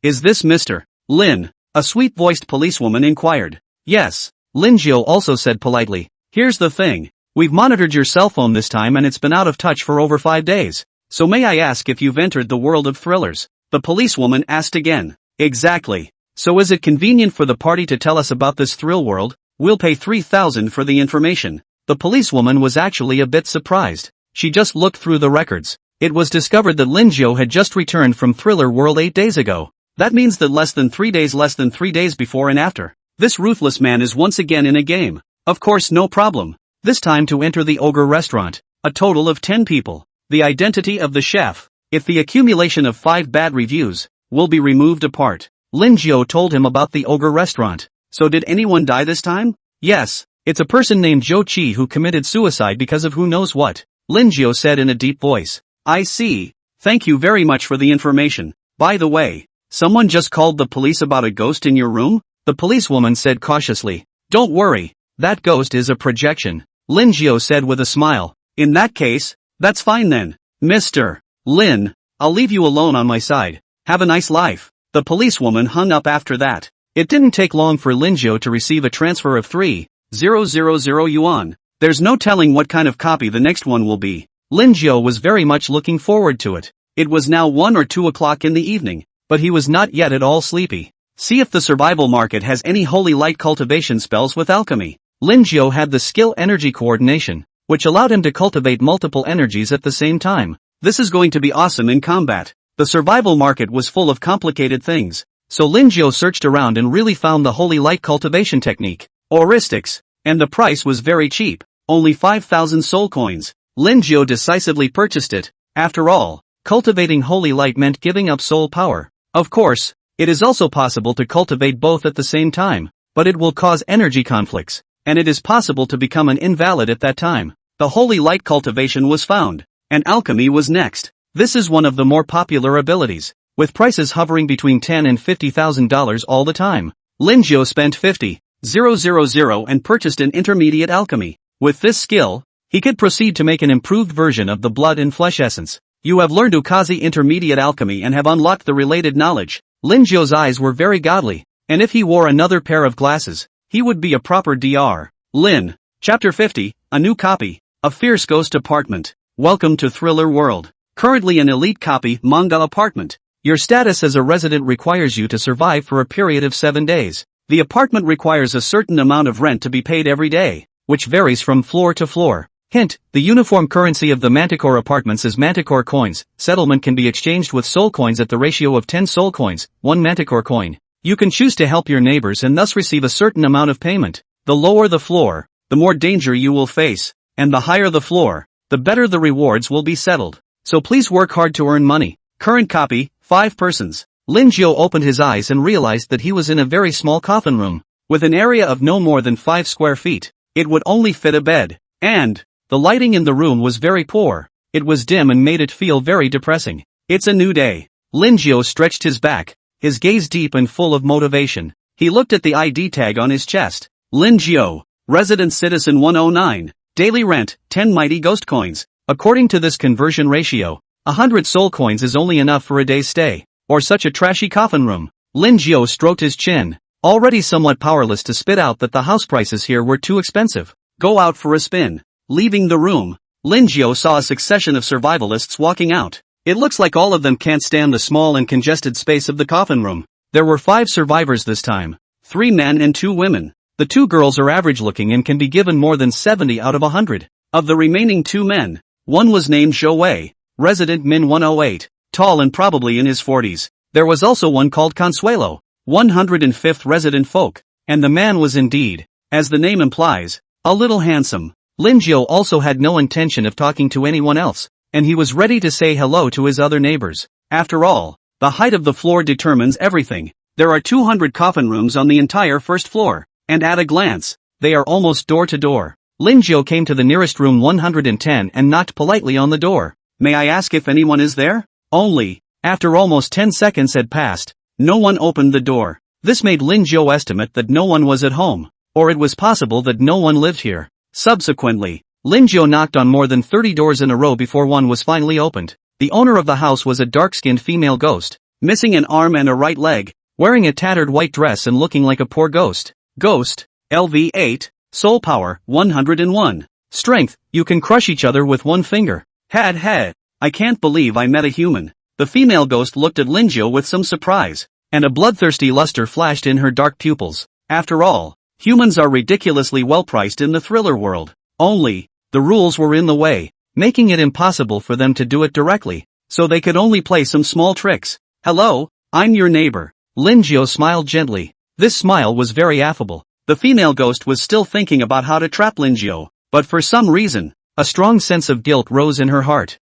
is this Mr. Lin? A sweet-voiced policewoman inquired. Yes, Lin Jiu also said politely. Here's the thing. We've monitored your cell phone this time and it's been out of touch for over 5 days. So may I ask if you've entered the world of thrillers? The policewoman asked again. Exactly. So is it convenient for the party to tell us about this thrill world? We'll pay 3,000 for the information. The policewoman was actually a bit surprised. She just looked through the records. It was discovered that Lin Jiu had just returned from Thriller World 8 days ago. That means that less than 3 days before and after. This ruthless man is once again in a game. Of course, no problem. This time to enter the Ogre restaurant. A total of 10 people. The identity of the chef. If the accumulation of 5 bad reviews, will be removed apart. Lin Jiu told him about the Ogre restaurant. So did anyone die this time? Yes. It's a person named Zhou Qi who committed suicide because of who knows what. Lin Jiu said in a deep voice. I see. Thank you very much for the information. By the way, someone just called the police about a ghost in your room? The policewoman said cautiously. Don't worry, that ghost is a projection, Lin Jiao said with a smile. In that case, that's fine then. Mr. Lin, I'll leave you alone on my side. Have a nice life. The policewoman hung up after that. It didn't take long for Lin Jiao to receive a transfer of 3,000 yuan. There's no telling what kind of copy the next one will be. Lin Jiao was very much looking forward to it. It was now 1 or 2 o'clock in the evening, but he was not yet at all sleepy. See if the survival market has any holy light cultivation spells with alchemy. Lin Jiao had the skill energy coordination, which allowed him to cultivate multiple energies at the same time. This is going to be awesome in combat. The survival market was full of complicated things, so Lin Jiao searched around and really found the holy light cultivation technique, heuristics, and the price was very cheap, only 5,000 soul coins. Lin Jiao decisively purchased it. After all, cultivating holy light meant giving up soul power. Of course, it is also possible to cultivate both at the same time, but it will cause energy conflicts, and it is possible to become an invalid at that time. The holy light cultivation was found, and alchemy was next. This is one of the more popular abilities, with prices hovering between $10,000 and $50,000 all the time. Lin Jiao spent 50,000 and purchased an intermediate alchemy. With this skill, he could proceed to make an improved version of the blood and flesh essence. You have learned Ukazi intermediate alchemy and have unlocked the related knowledge. Lin Jiao's eyes were very godly, and if he wore another pair of glasses, he would be a proper Dr. Lin. Chapter 50, a new copy, a fierce ghost apartment. Welcome to Thriller World. Currently an elite copy manga apartment. Your status as a resident requires you to survive for a period of 7 days. The apartment requires a certain amount of rent to be paid every day, which varies from floor to floor. Hint, the uniform currency of the Manticore apartments is Manticore coins. Settlement can be exchanged with soul coins at the ratio of 10 soul coins, 1 Manticore coin. You can choose to help your neighbors and thus receive a certain amount of payment. The lower the floor, the more danger you will face, and the higher the floor, the better the rewards will be settled. So please work hard to earn money. Current copy, 5 persons. Lin Jiao opened his eyes and realized that he was in a very small coffin room, with an area of no more than 5 square feet. It would only fit a bed, and the lighting in the room was very poor. It was dim and made it feel very depressing. It's a new day. Lin Jiao stretched his back, his gaze deep and full of motivation. He looked at the ID tag on his chest. Lin Jiao, resident citizen 109, daily rent, 10 mighty ghost coins. According to this conversion ratio, 100 soul coins is only enough for a day's stay, or such a trashy coffin room. Lin Jiao stroked his chin, already somewhat powerless to spit out that the house prices here were too expensive. Go out for a spin. Leaving the room, Lin Jiao saw a succession of survivalists walking out. It looks like all of them can't stand the small and congested space of the coffin room. There were 5 survivors this time, 3 men and 2 women. The 2 girls are average looking and can be given more than 70 out of 100. Of the remaining 2 men, one was named Zhou Wei, resident Min 108, tall and probably in his 40s. There was also one called Consuelo, 105th resident folk, and the man was indeed, as the name implies, a little handsome. Lin Jiao also had no intention of talking to anyone else, and he was ready to say hello to his other neighbors. After all, the height of the floor determines everything. There are 200 coffin rooms on the entire first floor, and at a glance, they are almost door to door. Lin Jiao came to the nearest room 110 and knocked politely on the door. May I ask if anyone is there? Only, after almost 10 seconds had passed, no one opened the door. This made Lin Jiao estimate that no one was at home, or it was possible that no one lived here. Subsequently, Lin Jiao knocked on more than 30 doors in a row before one was finally opened. The owner of the house was a dark-skinned female ghost, missing an arm and a right leg, wearing a tattered white dress and looking like a poor ghost. Ghost, LV8, Soul Power, 101. Strength, you can crush each other with one finger. Had. I can't believe I met a human. The female ghost looked at Lin Jiao with some surprise, and a bloodthirsty luster flashed in her dark pupils. After all, humans are ridiculously well priced in the thriller world. Only, the rules were in the way, making it impossible for them to do it directly, so they could only play some small tricks. Hello, I'm your neighbor. Lin Jiao smiled gently. This smile was very affable. The female ghost was still thinking about how to trap Lin Jiao, but for some reason, a strong sense of guilt rose in her heart.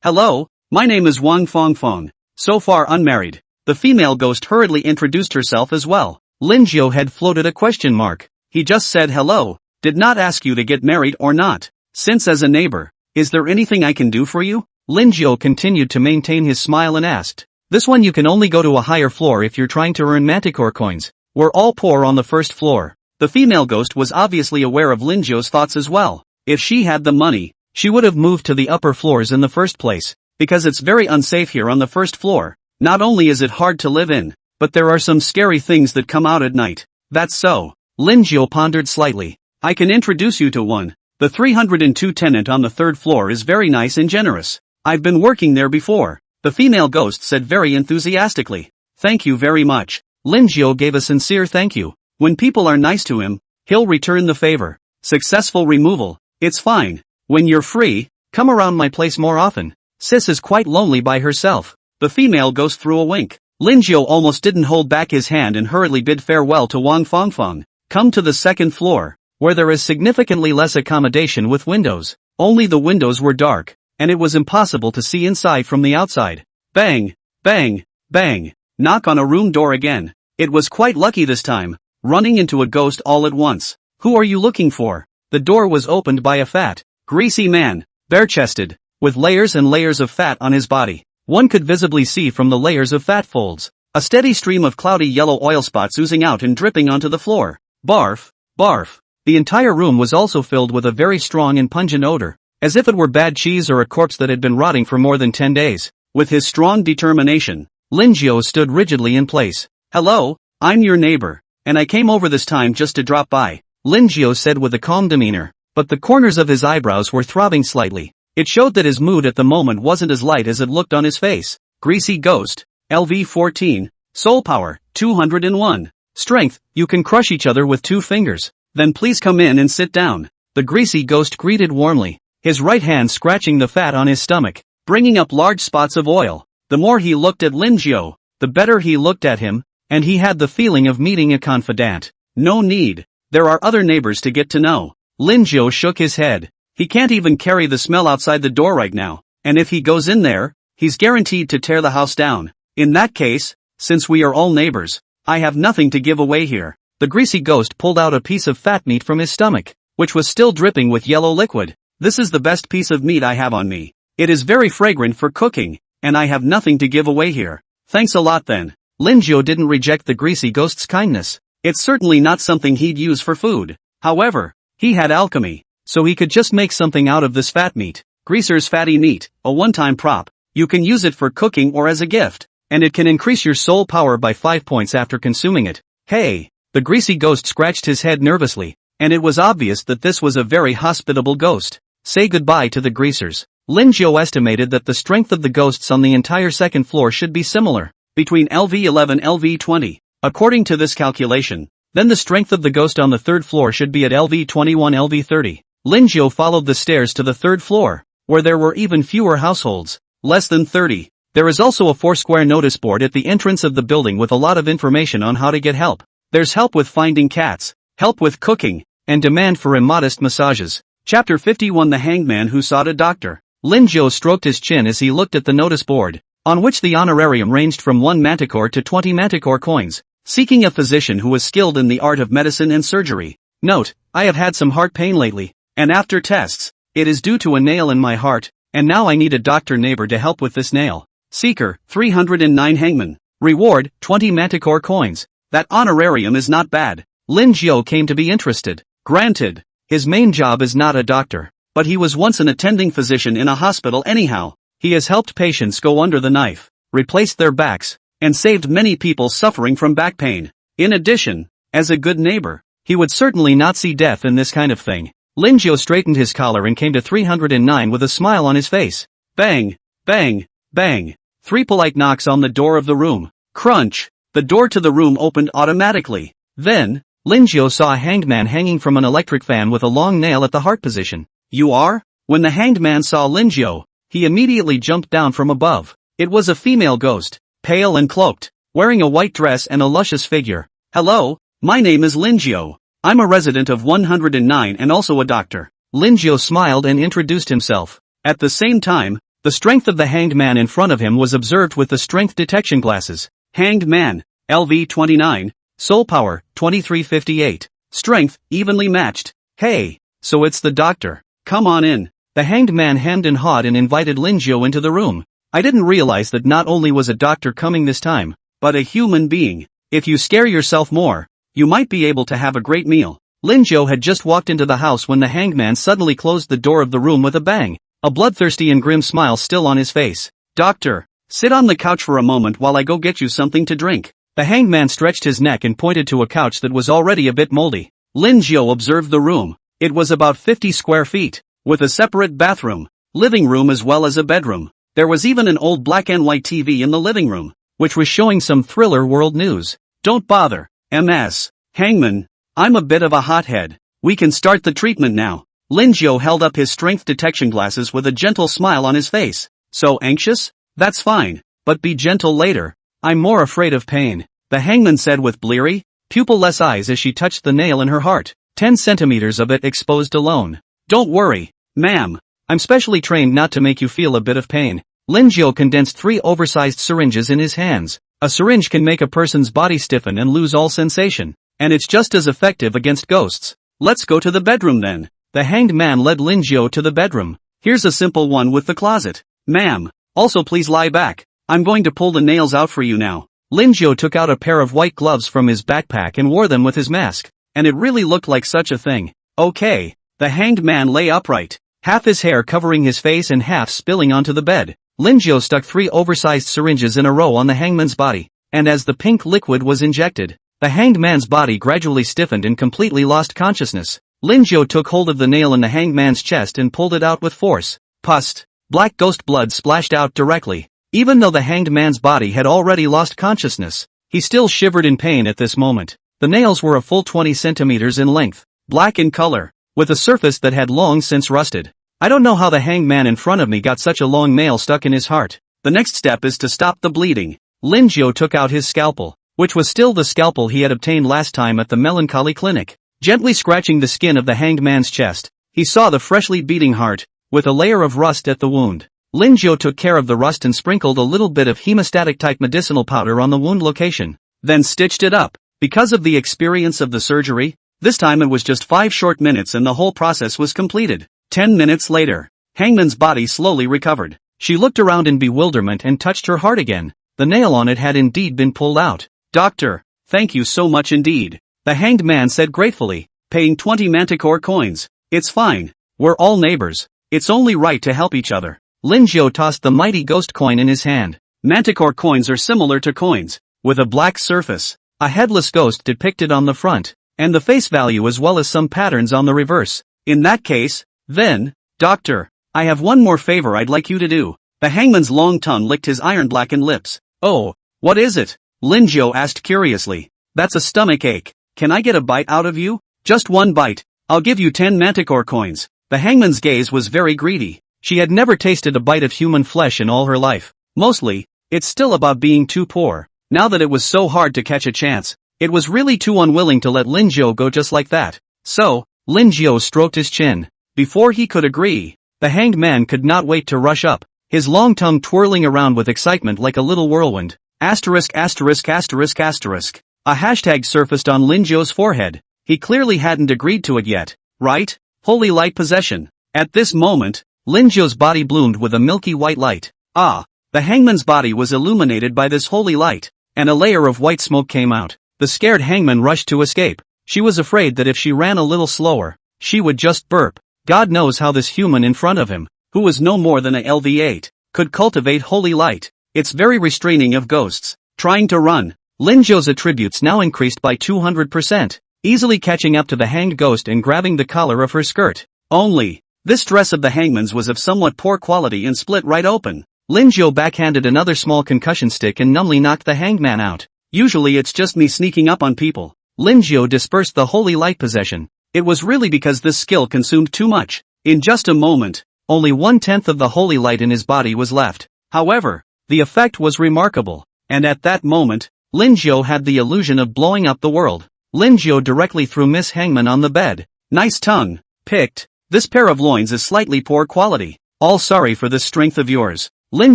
Hello, my name is Wang Fongfong, so far unmarried. The female ghost hurriedly introduced herself as well. Lin Jiao had floated a question mark. He just said hello, did not ask you to get married or not. Since as a neighbor, is there anything I can do for you? Lin Jiao continued to maintain his smile and asked. This one you can only go to a higher floor if you're trying to earn manticore coins. We're all poor on the first floor. The female ghost was obviously aware of Lin Jiu's thoughts as well. If she had the money, she would have moved to the upper floors in the first place, because it's very unsafe here on the first floor. Not only is it hard to live in, but there are some scary things that come out at night. That's so. Lin Jiu pondered slightly. I can introduce you to one. The 302 tenant on the third floor is very nice and generous. I've been working there before, the female ghost said very enthusiastically. Thank you very much. Lin Jiu gave a sincere thank you. When people are nice to him, he'll return the favor. Successful removal. It's fine. When you're free, come around my place more often. Sis is quite lonely by herself. The female ghost threw a wink. Lin Jiu almost didn't hold back his hand and hurriedly bid farewell to Wang Fangfang. Come to the second floor, where there is significantly less accommodation with windows. Only the windows were dark, and it was impossible to see inside from the outside. Bang, bang, bang. Knock on a room door again. It was quite lucky this time, running into a ghost all at once. Who are you looking for? The door was opened by a fat, greasy man, bare-chested, with layers and layers of fat on his body. One could visibly see from the layers of fat folds, a steady stream of cloudy yellow oil spots oozing out and dripping onto the floor. Barf, barf. The entire room was also filled with a very strong and pungent odor, as if it were bad cheese or a corpse that had been rotting for more than 10 days. With his strong determination, Lin Jiu stood rigidly in place. Hello, I'm your neighbor, and I came over this time just to drop by, Lin Jiu said with a calm demeanor, but the corners of his eyebrows were throbbing slightly. It showed that his mood at the moment wasn't as light as it looked on his face. Greasy Ghost, LV14, Soul Power, 201. Strength, you can crush each other with 2 fingers. Then please come in and sit down. The Greasy Ghost greeted warmly, his right hand scratching the fat on his stomach, bringing up large spots of oil. The more he looked at Lin Jiu, the better he looked at him, and he had the feeling of meeting a confidant. No need. There are other neighbors to get to know. Lin Jiu shook his head. He can't even carry the smell outside the door right now, and if he goes in there, he's guaranteed to tear the house down. In that case, since we are all neighbors, I have nothing to give away here. The Greasy Ghost pulled out a piece of fat meat from his stomach, which was still dripping with yellow liquid. This is the best piece of meat I have on me. It is very fragrant for cooking, and I have nothing to give away here. Thanks a lot then. Lin Jiu didn't reject the Greasy Ghost's kindness. It's certainly not something he'd use for food. However, he had alchemy, so he could just make something out of this fat meat. Greaser's fatty meat, a one-time prop. You can use it for cooking or as a gift, and it can increase your soul power by 5 points after consuming it. Hey! The Greasy Ghost scratched his head nervously, and it was obvious that this was a very hospitable ghost. Say goodbye to the greasers. Lin Jiu estimated that the strength of the ghosts on the entire second floor should be similar, between LV11 and LV20. According to this calculation, then the strength of the ghost on the third floor should be at LV21 LV30. Lin Jiu followed the stairs to the third floor, where there were even fewer households, less than 30. There is also a 4-square notice board at the entrance of the building with a lot of information on how to get help. There's help with finding cats, help with cooking, and demand for immodest massages. Chapter 51 The Hanged Man Who Sought a Doctor. Lin Jiu stroked his chin as he looked at the notice board, on which the honorarium ranged from 1 manticore to 20 manticore coins, seeking a physician who was skilled in the art of medicine and surgery. Note, I have had some heart pain lately, and after tests, it is due to a nail in my heart, and now I need a doctor neighbor to help with this nail. Seeker, 309 Hangman. Reward, 20 manticore coins. That honorarium is not bad. Lin Jiu came to be interested. Granted, his main job is not a doctor, but he was once an attending physician in a hospital anyhow. He has helped patients go under the knife, replaced their backs, and saved many people suffering from back pain. In addition, as a good neighbor, he would certainly not see death in this kind of thing. Lin Jiu straightened his collar and came to 309 with a smile on his face. Bang, bang, bang. 3 polite knocks on the door of the room. Crunch. The door to the room opened automatically. Then, Lin Jiu saw a hanged man hanging from an electric fan with a long nail at the heart position. You are? When the hanged man saw Lin Jiu, he immediately jumped down from above. It was a female ghost, pale and cloaked, wearing a white dress and a luscious figure. Hello, my name is Lin Jiu. I'm a resident of 109 and also a doctor. Lin Jiu smiled and introduced himself. At the same time, the strength of the hanged man in front of him was observed with the strength detection glasses. Hanged Man, LV29, Soul Power, 2358. Strength, evenly matched. Hey, so it's the doctor. Come on in. The hanged man hemmed and hawed and invited Lin Jiu into the room. I didn't realize that not only was a doctor coming this time, but a human being. If you scare yourself more, you might be able to have a great meal. Lin Jiu had just walked into the house when the hangman suddenly closed the door of the room with a bang, a bloodthirsty and grim smile still on his face. Doctor, sit on the couch for a moment while I go get you something to drink. The hangman stretched his neck and pointed to a couch that was already a bit moldy. Lin Jiu observed the room. It was about 50 square feet, with a separate bathroom, living room as well as a bedroom. There was even an old black and white TV in the living room, which was showing some thriller world news. Don't bother, MS. Hangman, I'm a bit of a hothead. We can start the treatment now. Lin Jiu held up his strength detection glasses with a gentle smile on his face. So anxious? That's fine, but be gentle later. I'm more afraid of pain, the hangman said with bleary, pupil-less eyes as she touched the nail in her heart, 10 centimeters of it exposed alone. Don't worry, ma'am. I'm specially trained not to make you feel a bit of pain. Lin Jiu condensed 3 oversized syringes in his hands. A syringe can make a person's body stiffen and lose all sensation, and it's just as effective against ghosts. Let's go to the bedroom then. The hanged man led Lin Jiu to the bedroom. Here's a simple one with the closet. Ma'am, also please lie back. I'm going to pull the nails out for you now. Lin Jiu took out a pair of white gloves from his backpack and wore them with his mask, and it really looked like such a thing. Okay. The hanged man lay upright, half his hair covering his face and half spilling onto the bed. Lin Jiu stuck 3 oversized syringes in a row on the hangman's body, and as the pink liquid was injected, the hanged man's body gradually stiffened and completely lost consciousness. Lin Jiu took hold of the nail in the hanged man's chest and pulled it out with force. Pust. Black ghost blood splashed out directly. Even though the hanged man's body had already lost consciousness, he still shivered in pain at this moment. The nails were a full 20 centimeters in length, black in color, with a surface that had long since rusted. I don't know how the hanged man in front of me got such a long nail stuck in his heart. The next step is to stop the bleeding. Lin Jiu took out his scalpel, which was still the scalpel he had obtained last time at the melancholy clinic. Gently scratching the skin of the hanged man's chest, he saw the freshly beating heart, with a layer of rust at the wound. Lin Jiu took care of the rust and sprinkled a little bit of hemostatic-type medicinal powder on the wound location, then stitched it up. Because of the experience of the surgery, this time it was just 5 short minutes and the whole process was completed. 10 minutes later, Hangman's body slowly recovered. She looked around in bewilderment and touched her heart again. The nail on it had indeed been pulled out. Doctor, thank you so much indeed, the hanged man said gratefully, paying 20 manticore coins. It's fine. We're all neighbors. It's only right to help each other. Lin Jiu tossed the mighty ghost coin in his hand. Manticore coins are similar to coins, with a black surface, a headless ghost depicted on the front, and the face value as well as some patterns on the reverse. In that case, then, Doctor, I have one more favor I'd like you to do. The hangman's long tongue licked his iron-blackened lips. Oh, what is it? Lin Jiu asked curiously. That's a stomach ache. Can I get a bite out of you? Just one bite. I'll give you 10 manticore coins. The hangman's gaze was very greedy. She had never tasted a bite of human flesh in all her life. Mostly, it's still about being too poor. Now that it was so hard to catch a chance, it was really too unwilling to let Lin Jiu go just like that. So, Lin Jiu stroked his chin. Before he could agree, the hanged man could not wait to rush up, his long tongue twirling around with excitement like a little whirlwind. Asterisk asterisk asterisk asterisk. A hashtag surfaced on Lin Jiu's forehead. He clearly hadn't agreed to it yet, right? Holy light possession. At this moment, Lin Jiu's body bloomed with a milky white light. Ah! The hangman's body was illuminated by this holy light, and a layer of white smoke came out. The scared hangman rushed to escape. She was afraid that if she ran a little slower, she would just burp. God knows how this human in front of him, who was no more than a LV8, could cultivate holy light. It's very restraining of ghosts. Trying to run. Lin Jiu's attributes now increased by 200%, easily catching up to the hanged ghost and grabbing the collar of her skirt. Only, this dress of the hangman's was of somewhat poor quality and split right open. Lin Jiu backhanded another small concussion stick and numbly knocked the hanged man out. Usually it's just me sneaking up on people. Lin Jiu dispersed the holy light possession. It was really because this skill consumed too much. In just a moment, only 1/10 of the holy light in his body was left. However, the effect was remarkable, and at that moment, Lin Jiu had the illusion of blowing up the world. Lin Jiu directly threw Miss Hangman on the bed. Nice tongue. Picked. This pair of loins is slightly poor quality. All sorry for this strength of yours. Lin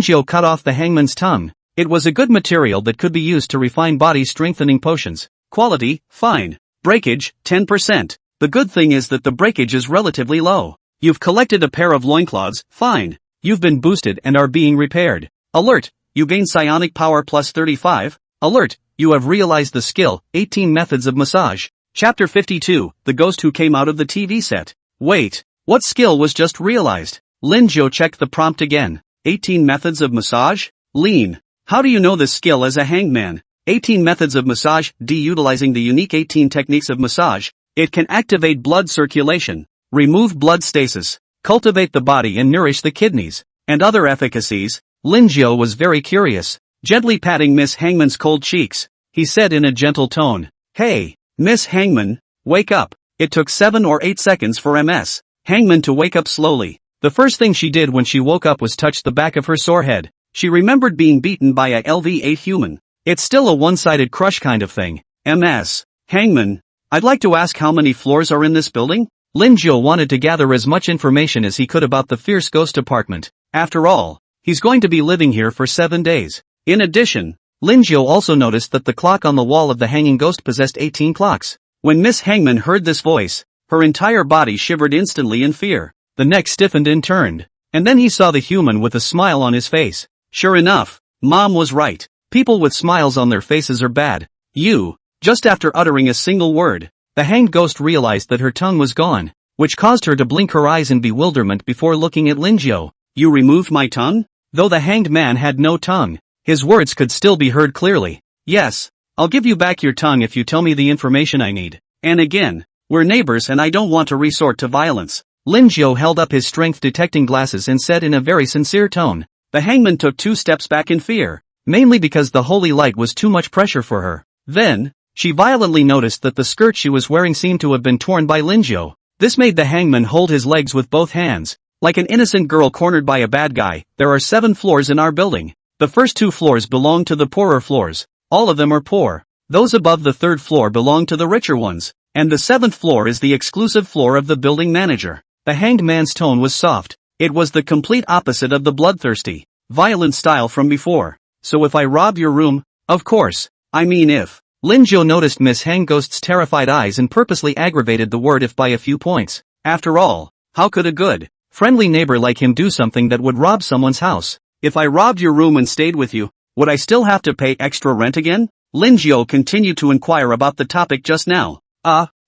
Jiu cut off the hangman's tongue. It was a good material that could be used to refine body strengthening potions. Quality, fine. Breakage, 10%. The good thing is that the breakage is relatively low. You've collected a pair of loincloths, fine. You've been boosted and are being repaired. Alert, you gain psionic power plus 35. Alert, you have realized the skill, 18 methods of massage. Chapter 52, The Ghost Who Came Out of the TV Set. Wait, what skill was just realized? Lin Zhou checked the prompt again. 18 methods of massage? Lean. How do you know this skill as a hangman? 18 methods of massage, utilizing the unique 18 techniques of massage. It can activate blood circulation, remove blood stasis, cultivate the body and nourish the kidneys, and other efficacies. Lin Zhou was very curious. Gently patting Miss Hangman's cold cheeks, he said in a gentle tone, "Hey, Miss Hangman, wake up." It took 7 or 8 seconds for Ms. Hangman to wake up slowly. The first thing she did when she woke up was touch the back of her sore head. She remembered being beaten by a LV8 human. It's still a one-sided crush kind of thing. Ms. Hangman, I'd like to ask how many floors are in this building? Lin Zhou wanted to gather as much information as he could about the fierce ghost apartment. After all, he's going to be living here for 7 days. In addition, Lin Zhou also noticed that the clock on the wall of the hanging ghost possessed 18 clocks. When Miss Hangman heard this voice, her entire body shivered instantly in fear. The neck stiffened and turned. And then he saw the human with a smile on his face. Sure enough, Mom was right. People with smiles on their faces are bad. Just after uttering a single word, the hanged ghost realized that her tongue was gone, which caused her to blink her eyes in bewilderment before looking at Lin Zhou. You removed my tongue? Though the hanged man had no tongue, his words could still be heard clearly. Yes, I'll give you back your tongue if you tell me the information I need. And again, we're neighbors and I don't want to resort to violence. Lin Zhou held up his strength-detecting glasses and said in a very sincere tone. The hangman took 2 steps back in fear, mainly because the holy light was too much pressure for her. Then, she violently noticed that the skirt she was wearing seemed to have been torn by Lin Zhou. This made the hangman hold his legs with both hands. Like an innocent girl cornered by a bad guy. There are 7 floors in our building. The first 2 floors belong to the poorer floors. All of them are poor. Those above the 3rd floor belong to the richer ones. And the 7th floor is the exclusive floor of the building manager. The hanged man's tone was soft. It was the complete opposite of the bloodthirsty, violent style from before. So if I rob your room, of course, I mean if. Lin Zhou noticed Miss Hang Ghost's terrified eyes and purposely aggravated the word if by a few points. After all, how could a good, friendly neighbor like him do something that would rob someone's house? If I robbed your room and stayed with you, would I still have to pay extra rent again? Lin Zhou continued to inquire about the topic just now.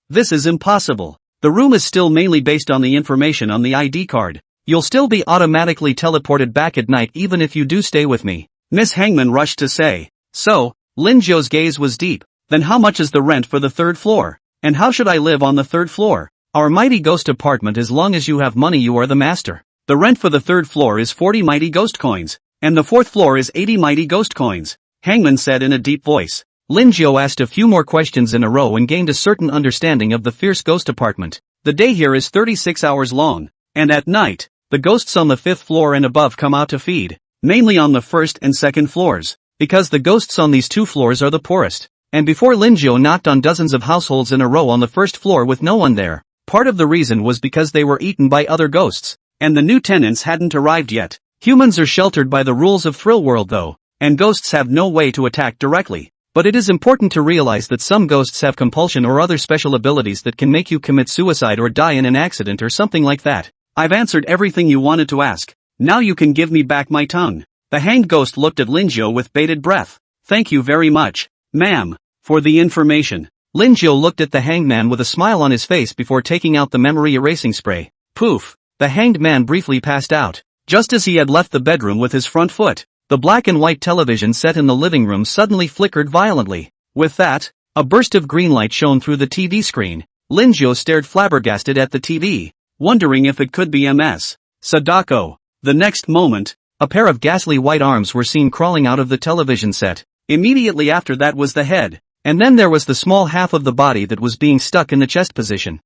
This is impossible. The room is still mainly based on the information on the ID card. You'll still be automatically teleported back at night even if you do stay with me. Miss Hangman rushed to say. So, Lin Zhou's gaze was deep. Then how much is the rent for the 3rd floor? And how should I live on the 3rd floor? Our mighty ghost apartment. As long as you have money you are the master. The rent for the 3rd floor is 40 mighty ghost coins. And the 4th floor is 80 mighty ghost coins. Hangman said in a deep voice. Lin Zhou asked a few more questions in a row and gained a certain understanding of the fierce ghost apartment. The day here is 36 hours long. And at night, the ghosts on the 5th floor and above come out to feed. Mainly on the 1st and 2nd floors. Because the ghosts on these 2 floors are the poorest. And before Lin Zhou knocked on dozens of households in a row on the 1st floor with no one there. Part of the reason was because they were eaten by other ghosts. And the new tenants hadn't arrived yet. Humans are sheltered by the rules of Thrill World though. And ghosts have no way to attack directly. But it is important to realize that some ghosts have compulsion or other special abilities that can make you commit suicide or die in an accident or something like that. I've answered everything you wanted to ask. Now you can give me back my tongue. The hanged ghost looked at Lin Zhou with bated breath. Thank you very much, ma'am, for the information. Lin Zhou looked at the hanged man with a smile on his face before taking out the memory erasing spray. Poof! The hanged man briefly passed out. Just as he had left the bedroom with his front foot, the black and white television set in the living room suddenly flickered violently. With that, a burst of green light shone through the TV screen. Lin Zhou stared flabbergasted at the TV, wondering if it could be Ms. Sadako. The next moment, a pair of ghastly white arms were seen crawling out of the television set. Immediately after that was the head, and then there was the small half of the body that was being stuck in the chest position.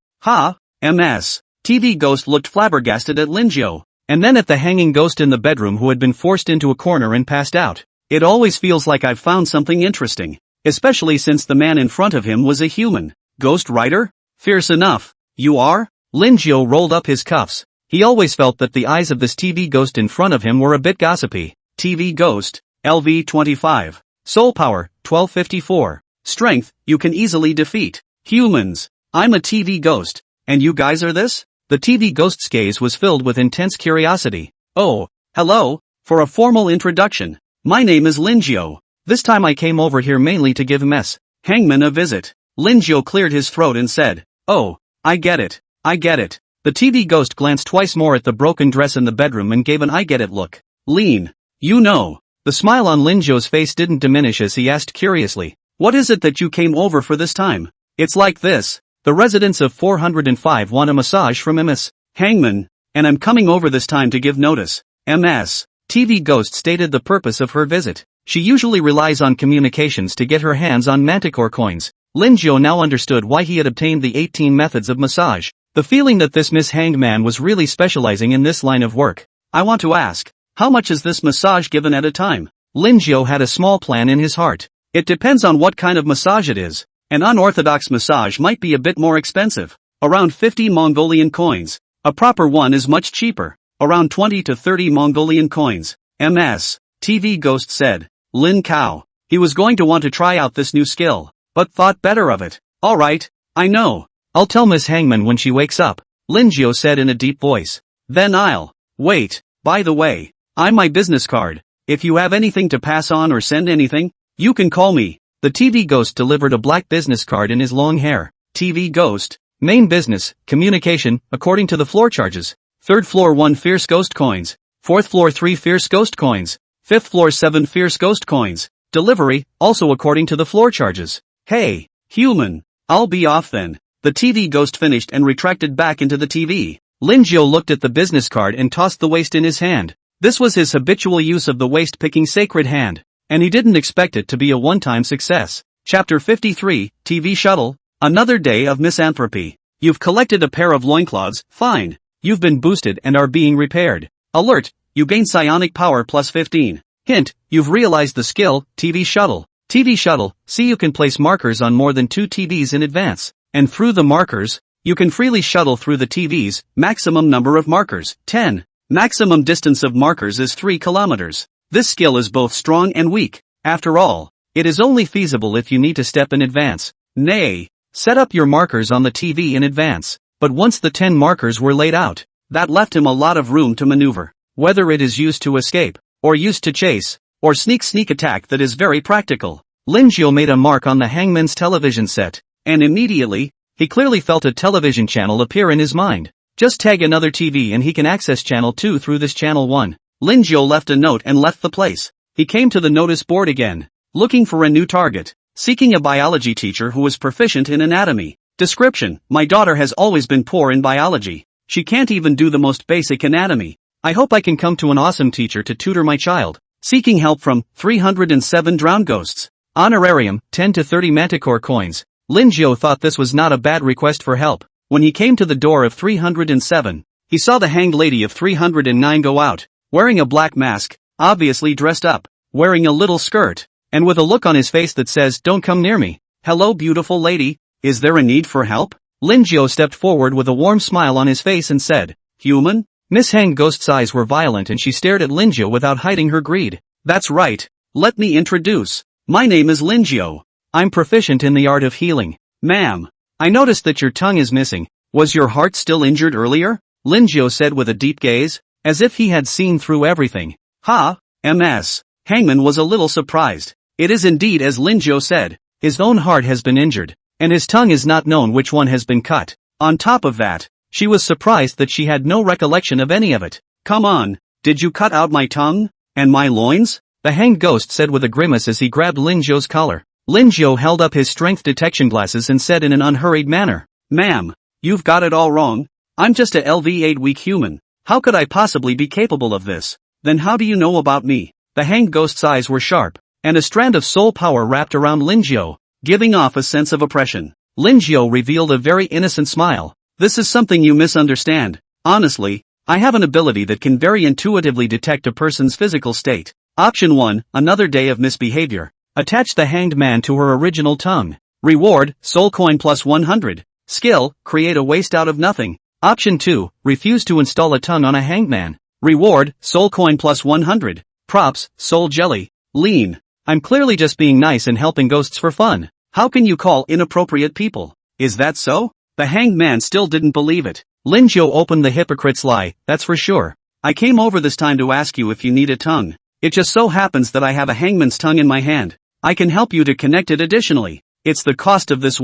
Ms. TV ghost looked flabbergasted at Lin Zhou, and then at the hanging ghost in the bedroom who had been forced into a corner and passed out. It always feels like I've found something interesting, especially since the man in front of him was a human. Ghost writer? Fierce enough. You are? Lin Zhou rolled up his cuffs. He always felt that the eyes of this TV ghost in front of him were a bit gossipy. TV ghost, LV 25. Soul power, 1254. Strength, you can easily defeat humans. I'm a TV ghost. And you guys are this? The TV ghost's gaze was filled with intense curiosity. Oh, hello. For a formal introduction, my name is Lin Zhou. This time I came over here mainly to give Mess Hangman a visit. Lin Jiu cleared his throat and said, "Oh, I get it. I get it." The TV ghost glanced twice more at the broken dress in the bedroom and gave an "I get it" look. "Lean. You know." The smile on Lin Jiu's face didn't diminish as he asked curiously, "What is it that you came over for this time?" "It's like this. The residents of 405 want a massage from Ms. Hangman, and I'm coming over this time to give notice." Ms. TV Ghost stated the purpose of her visit. She usually relies on communications to get her hands on manticore coins. Lin Jiu now understood why he had obtained the 18 methods of massage. The feeling that this Miss Hangman was really specializing in this line of work. "I want to ask, how much is this massage given at a time?" Lin Jiu had a small plan in his heart. "It depends on what kind of massage it is. An unorthodox massage might be a bit more expensive. Around 50 Mongolian coins. A proper one is much cheaper. Around 20 to 30 Mongolian coins." Ms. TV Ghost said. Lin Kao. He was going to want to try out this new skill, but thought better of it. "Alright, I know. I'll tell Miss Hangman when she wakes up," Lin Jiu said in a deep voice. "Then I'll wait. By the way, I'm my business card. If you have anything to pass on or send anything, you can call me." The TV Ghost delivered a black business card in his long hair. TV Ghost. Main business, communication, according to the floor charges. 3rd floor 1 Fierce Ghost coins. 4th floor 3 Fierce Ghost coins. 5th floor 7 Fierce Ghost coins. Delivery, also according to the floor charges. "Hey, human. I'll be off then." The TV Ghost finished and retracted back into the TV. Lin Jiu looked at the business card and tossed the waist in his hand. This was his habitual use of the waist-picking sacred hand, and he didn't expect it to be a one-time success. Chapter 53, TV Shuttle. Another day of misanthropy. You've collected a pair of loincloths, fine. You've been boosted and are being repaired. Alert, you gain psionic power plus 15. Hint, you've realized the skill, TV Shuttle. TV Shuttle, see you can place markers on more than 2 TVs in advance, and through the markers, you can freely shuttle through the TVs, maximum number of markers, 10. Maximum distance of markers is 3 kilometers. This skill is both strong and weak. After all, it is only feasible if you need to step in advance. Nay, set up your markers on the TV in advance. But once the 10 markers were laid out, that left him a lot of room to maneuver. Whether it is used to escape, or used to chase, or sneak attack, that is very practical. Lin Jiu made a mark on the Hangman's television set, and immediately, he clearly felt a television channel appear in his mind. Just tag another TV and he can access channel 2 through this channel 1. Lin Jiu left a note and left the place. He came to the notice board again, looking for a new target, seeking a biology teacher who was proficient in anatomy. Description: my daughter has always been poor in biology. She can't even do the most basic anatomy. I hope I can come to an awesome teacher to tutor my child. Seeking help from 307 drowned ghosts. Honorarium, 10 to 30 manticore coins. Lin Jiu thought this was not a bad request for help. When he came to the door of 307, he saw the hanged lady of 309 go out, wearing a black mask, obviously dressed up, wearing a little skirt, and with a look on his face that says, "Don't come near me." "Hello, beautiful lady. Is there a need for help?" Lin Jiu stepped forward with a warm smile on his face and said, "Human?" Miss Hang Ghost's eyes were violent and she stared at Lin Jiu without hiding her greed. "That's right. Let me introduce. My name is Lin Jiu. I'm proficient in the art of healing. Ma'am, I noticed that your tongue is missing. Was your heart still injured earlier?" Lin Jiu said with a deep gaze, as if he had seen through everything. "Ha, Ms. Hangman was a little surprised. It is indeed as Lin Jiu said. His own heart has been injured, and his tongue is not known which one has been cut. On top of that, she was surprised that she had no recollection of any of it. "Come on, did you cut out my tongue? And my loins?" the hanged ghost said with a grimace as he grabbed Lin Jiu's collar. Lin Jiu held up his strength detection glasses and said in an unhurried manner, "Ma'am, you've got it all wrong. I'm just a LV8 weak human. How could I possibly be capable of this?" "Then how do you know about me?" The hanged ghost's eyes were sharp, and a strand of soul power wrapped around Lin Jiu, giving off a sense of oppression. Lin Jiu revealed a very innocent smile. "This is something you misunderstand. Honestly, I have an ability that can very intuitively detect a person's physical state. Option 1, another day of misbehavior. Attach the hanged man to her original tongue. Reward, soul coin plus 100. Skill, create a waste out of nothing. Option 2, refuse to install a tongue on a hanged man. Reward, soul coin plus 100. Props, soul jelly. Lean. I'm clearly just being nice and helping ghosts for fun. How can you call inappropriate people? Is that so?" The hanged man still didn't believe it. Lin Jiu opened the hypocrite's lie, "That's for sure. I came over this time to ask you if you need a tongue. It just so happens that I have a hangman's tongue in my hand. I can help you to connect it additionally. It's the cost of this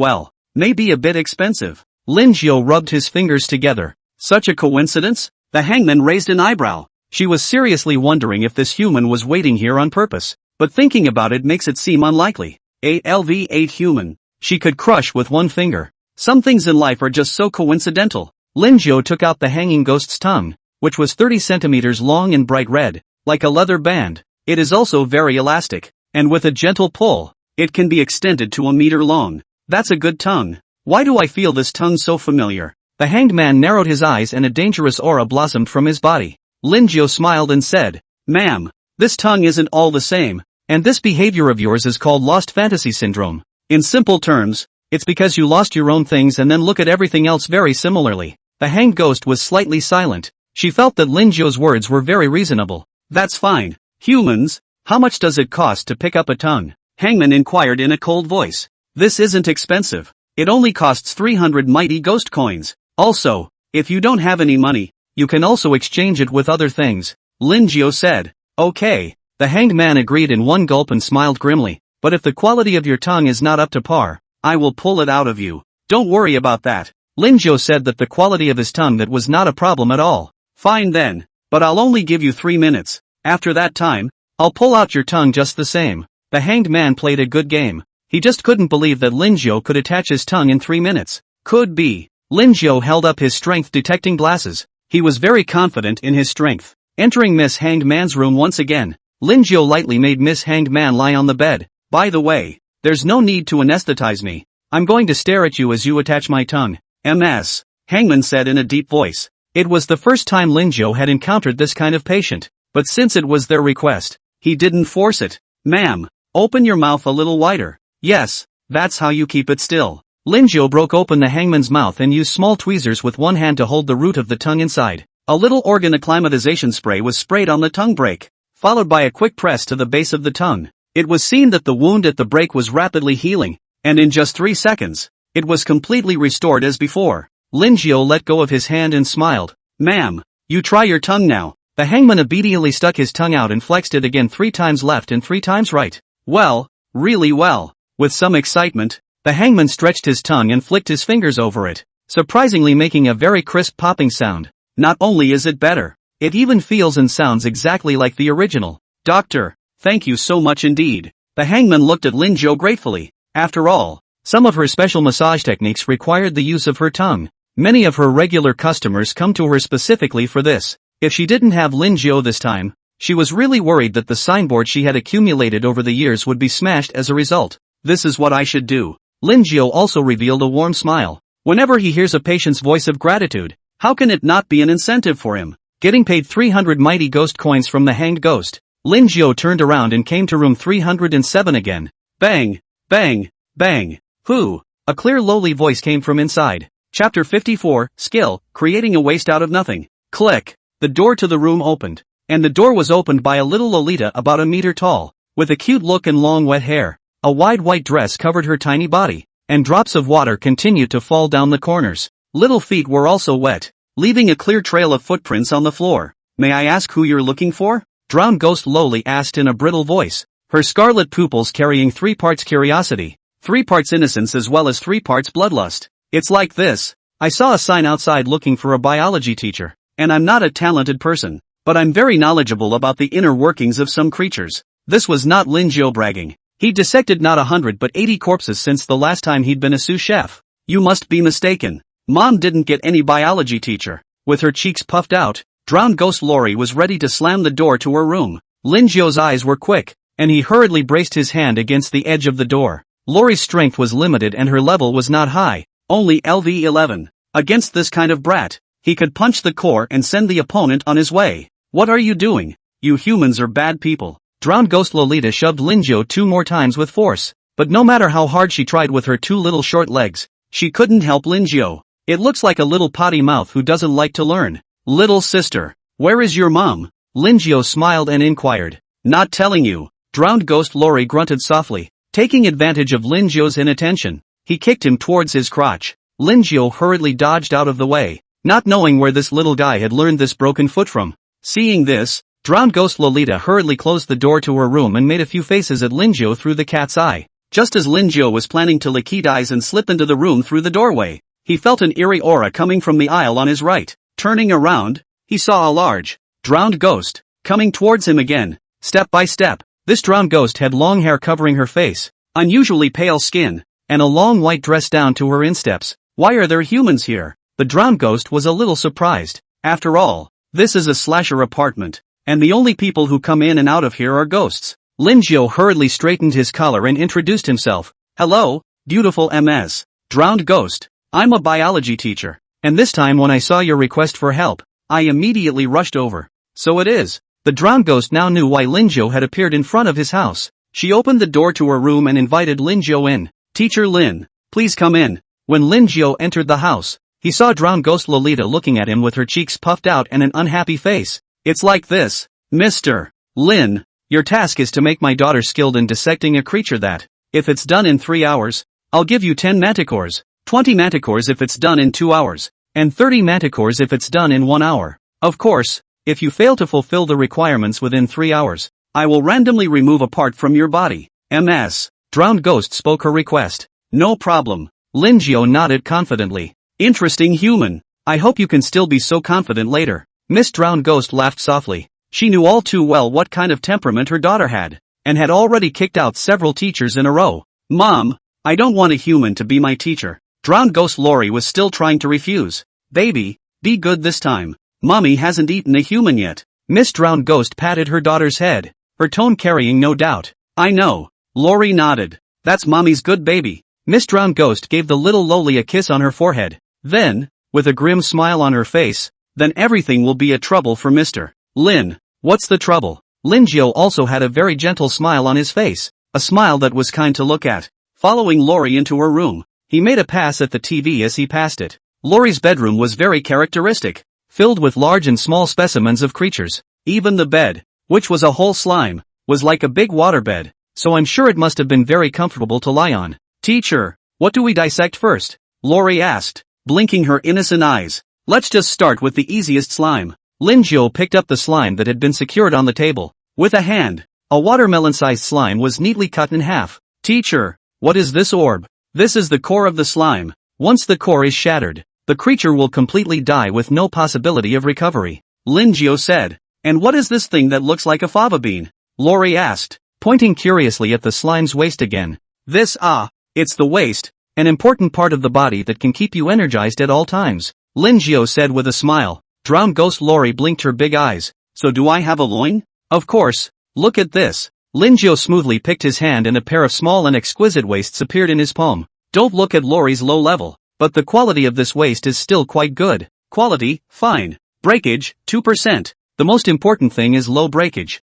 may be a bit expensive. Lin Jiao rubbed his fingers together. Such a coincidence? The hangman raised an eyebrow. She was seriously wondering if this human was waiting here on purpose, but thinking about it makes it seem unlikely. 8 human. She could crush with one finger. Some things in life are just so coincidental. Lin Jiao took out the hanging ghost's tongue, which was 30 centimeters long and bright red, like a leather band. It is also very elastic, and with a gentle pull, it can be extended to a meter long. That's a good tongue. Why do I feel this tongue so familiar? The hanged man narrowed his eyes and a dangerous aura blossomed from his body. Lin Jiao smiled and said, "Ma'am, this tongue isn't all the same, and this behavior of yours is called lost fantasy syndrome. In simple terms, it's because you lost your own things and then look at everything else very similarly." The hanged ghost was slightly silent. She felt that Lin Jiao's words were very reasonable. "That's fine. Humans, how much does it cost to pick up a tongue?" Hangman inquired in a cold voice. "This isn't expensive. It only costs 300 mighty ghost coins. Also, if you don't have any money, you can also exchange it with other things," Lin Jiao said. "Okay." The hanged man agreed in one gulp and smiled grimly. "But if the quality of your tongue is not up to par, I will pull it out of you. Don't worry about that." Lin Jiao said that the quality of his tongue that was not a problem at all. "Fine then, but I'll only give you 3 minutes. After that time, I'll pull out your tongue just the same." The hanged man played a good game. He just couldn't believe that Lin Jiao could attach his tongue in 3 minutes. Could be. Lin Jiao held up his strength detecting glasses. He was very confident in his strength. Entering Miss Hanged Man's room once again, Lin Jiao lightly made Miss Hanged Man lie on the bed. "By the way, there's no need to anesthetize me. I'm going to stare at you as you attach my tongue." "MS," Hangman said in a deep voice. It was the first time Lin Jiao had encountered this kind of patient, but since it was their request, he didn't force it. "Ma'am, open your mouth a little wider. Yes, that's how you keep it still." Lin Jiao broke open the hangman's mouth and used small tweezers with one hand to hold the root of the tongue inside. A little organ acclimatization spray was sprayed on the tongue break, followed by a quick press to the base of the tongue. It was seen that the wound at the break was rapidly healing, and in just 3 seconds, it was completely restored as before. Lin Jiao let go of his hand and smiled. "Ma'am, you try your tongue now." The hangman obediently stuck his tongue out and flexed it again 3 times left and 3 times right. "Well, really well." With some excitement, the hangman stretched his tongue and flicked his fingers over it, surprisingly making a very crisp popping sound. Not only is it better, it even feels and sounds exactly like the original. "Doctor, thank you so much indeed." The hangman looked at Lin Jiao gratefully. After all, some of her special massage techniques required the use of her tongue. Many of her regular customers come to her specifically for this. If she didn't have Lin Jiao this time, she was really worried that the signboard she had accumulated over the years would be smashed as a result. "This is what I should do." Lin Jiao also revealed a warm smile. Whenever he hears a patient's voice of gratitude, how can it not be an incentive for him? Getting paid 300 mighty ghost coins from the hanged ghost, Lin Jiao turned around and came to room 307 again. Bang, bang, bang. "Who?" A clear lowly voice came from inside. Chapter 54, Skill, Creating a Waste Out of Nothing. Click. The door to the room opened. And the door was opened by a little Lolita about a meter tall, with a cute look and long wet hair. A wide white dress covered her tiny body, and drops of water continued to fall down the corners. Little feet were also wet, leaving a clear trail of footprints on the floor. "May I ask who you're looking for?" Drowned Ghost Loli asked in a brittle voice, her scarlet pupils carrying 3 parts curiosity, 3 parts innocence as well as 3 parts bloodlust. "It's like this. I saw a sign outside looking for a biology teacher, and I'm not a talented person, but I'm very knowledgeable about the inner workings of some creatures." This was not Lin Jiao bragging. He'd dissected not 100 but 80 corpses since the last time he'd been a sous chef. "You must be mistaken. Mom didn't get any biology teacher." With her cheeks puffed out, Drowned Ghost Lori was ready to slam the door to her room. Lin Jiao's eyes were quick, and he hurriedly braced his hand against the edge of the door. Lori's strength was limited and her level was not high, only LV11. Against this kind of brat, he could punch the core and send the opponent on his way. "What are you doing? You humans are bad people." Drowned Ghost Lolita shoved Lin Jiao 2 more times with force, but no matter how hard she tried with her 2 little short legs, she couldn't help Lin Jiao. "It looks like a little potty mouth who doesn't like to learn." "Little sister, where is your mom?" Lin Jiao smiled and inquired. "Not telling you." Drowned Ghost Lori grunted softly. Taking advantage of Lin Jiao's inattention, he kicked him towards his crotch. Lin Jiao hurriedly dodged out of the way, not knowing where this little guy had learned this broken foot from. Seeing this, Drowned ghost Lolita hurriedly closed the door to her room and made a few faces at Linjo through the cat's eye. Just as Linjo was planning to lick his eyes and slip into the room through the doorway, he felt an eerie aura coming from the aisle on his right. Turning around, he saw a large, drowned ghost, coming towards him again, step by step. This drowned ghost had long hair covering her face, unusually pale skin, and a long white dress down to her insteps. Why are there humans here? The drowned ghost was a little surprised. After all, this is a slasher apartment, and the only people who come in and out of here are ghosts. Linjo hurriedly straightened his collar and introduced himself. Hello, beautiful Ms. Drowned ghost. I'm a biology teacher, and this time when I saw your request for help, I immediately rushed over. So it is. The drowned ghost now knew why Linjo had appeared in front of his house. She opened the door to her room and invited Linjo in. Teacher Lin, please come in. When Linjo entered the house, he saw drowned ghost Lolita looking at him with her cheeks puffed out and an unhappy face. It's like this, Mr. Lin, your task is to make my daughter skilled in dissecting a creature that, if it's done in 3 hours, I'll give you 10 manticores, 20 manticores if it's done in 2 hours, and 30 manticores if it's done in 1 hour. Of course, if you fail to fulfill the requirements within 3 hours, I will randomly remove a part from your body. Ms. Drowned ghost spoke her request. No problem. Linjo nodded confidently. Interesting human. I hope you can still be so confident later. Miss Drowned ghost laughed softly. She knew all too well what kind of temperament her daughter had, and had already kicked out several teachers in a row. Mom, I don't want a human to be my teacher. Drowned ghost Lori was still trying to refuse. Baby, be good this time. Mommy hasn't eaten a human yet. Miss Drowned ghost patted her daughter's head, her tone carrying no doubt. I know. Lori nodded. That's mommy's good baby. Miss Drowned ghost gave the little loli a kiss on her forehead. Then, with a grim smile on her face, then everything will be a trouble for Mr. Lin. What's the trouble? Linjo also had a very gentle smile on his face, a smile that was kind to look at. Following Lori into her room, he made a pass at the TV as he passed it. Lori's bedroom was very characteristic, filled with large and small specimens of creatures. Even the bed, which was a whole slime, was like a big waterbed, so I'm sure it must have been very comfortable to lie on. Teacher, what do we dissect first? Lori asked, blinking her innocent eyes. Let's just start with the easiest slime. Linjo picked up the slime that had been secured on the table. With a hand, a watermelon-sized slime was neatly cut in half. Teacher, what is this orb? This is the core of the slime. Once the core is shattered, the creature will completely die with no possibility of recovery. Linjo said. And what is this thing that looks like a fava bean? Lori asked, pointing curiously at the slime's waist again. It's the waist, an important part of the body that can keep you energized at all times. Linjo said with a smile. Drowned ghost Lori blinked her big eyes. So do I have a loin? Of course. Look at this. Linjo smoothly picked his hand and a pair of small and exquisite waists appeared in his palm. Don't look at Lori's low level, but the quality of this waist is still quite good. Quality, fine. Breakage, 2%. The most important thing is low breakage.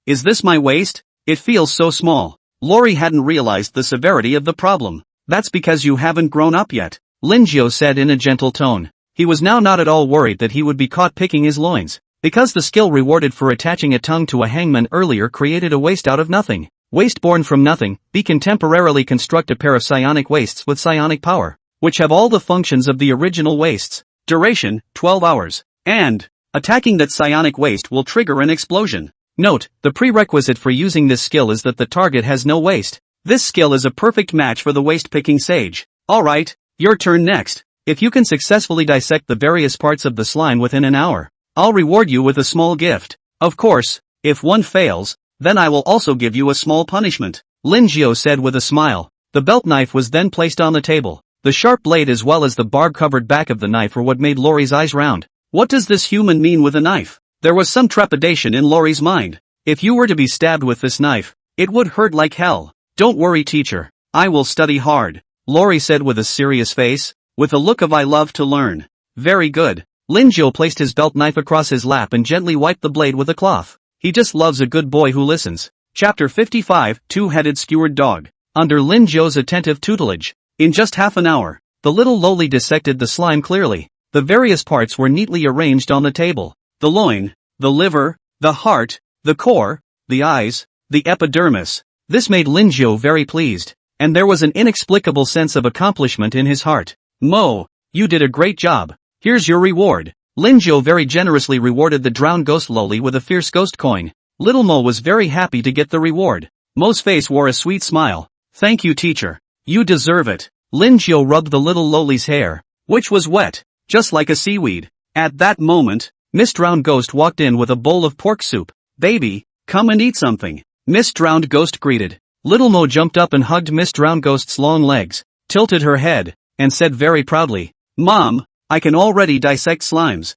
Is this my waist? It feels so small. Lori hadn't realized the severity of the problem. That's because you haven't grown up yet, Linjo said in a gentle tone. He was now not at all worried that he would be caught picking his loins, because the skill rewarded for attaching a tongue to a hangman earlier created a waist out of nothing. Waist born from nothing, he can temporarily construct a pair of psionic waists with psionic power, which have all the functions of the original waists. Duration, 12 hours. And attacking that psionic waist will trigger an explosion. Note, the prerequisite for using this skill is that the target has no waist. This skill is a perfect match for the waist-picking sage. Alright, your turn next. If you can successfully dissect the various parts of the slime within an hour, I'll reward you with a small gift. Of course, if one fails, then I will also give you a small punishment, Linjo said with a smile. The belt knife was then placed on the table. The sharp blade as well as the barb-covered back of the knife were what made Lori's eyes round. What does this human mean with a knife? There was some trepidation in Lori's mind. If you were to be stabbed with this knife, it would hurt like hell. Don't worry, teacher. I will study hard, Lori said with a serious face, with a look of I love to learn. Very good. Linjo placed his belt knife across his lap and gently wiped the blade with a cloth. He just loves a good boy who listens. Chapter 55, Two-Headed Skewered Dog. Under Linjo's attentive tutelage, in just half an hour, the little loli dissected the slime clearly. The various parts were neatly arranged on the table. The loin, the liver, the heart, the core, the eyes, the epidermis. This made Linjo very pleased, and there was an inexplicable sense of accomplishment in his heart. Mo, you did a great job. Here's your reward. Lin Jiu very generously rewarded the drowned ghost loli with a fierce ghost coin. Little Mo was very happy to get the reward. Mo's face wore a sweet smile. Thank you, teacher. You deserve it. Lin Jiu rubbed the little loli's hair, which was wet, just like a seaweed. At that moment, Miss Drowned Ghost walked in with a bowl of pork soup. Baby, come and eat something. Miss Drowned Ghost greeted. Little Mo jumped up and hugged Miss Drowned Ghost's long legs, tilted her head, and said very proudly, Mom, I can already dissect slimes.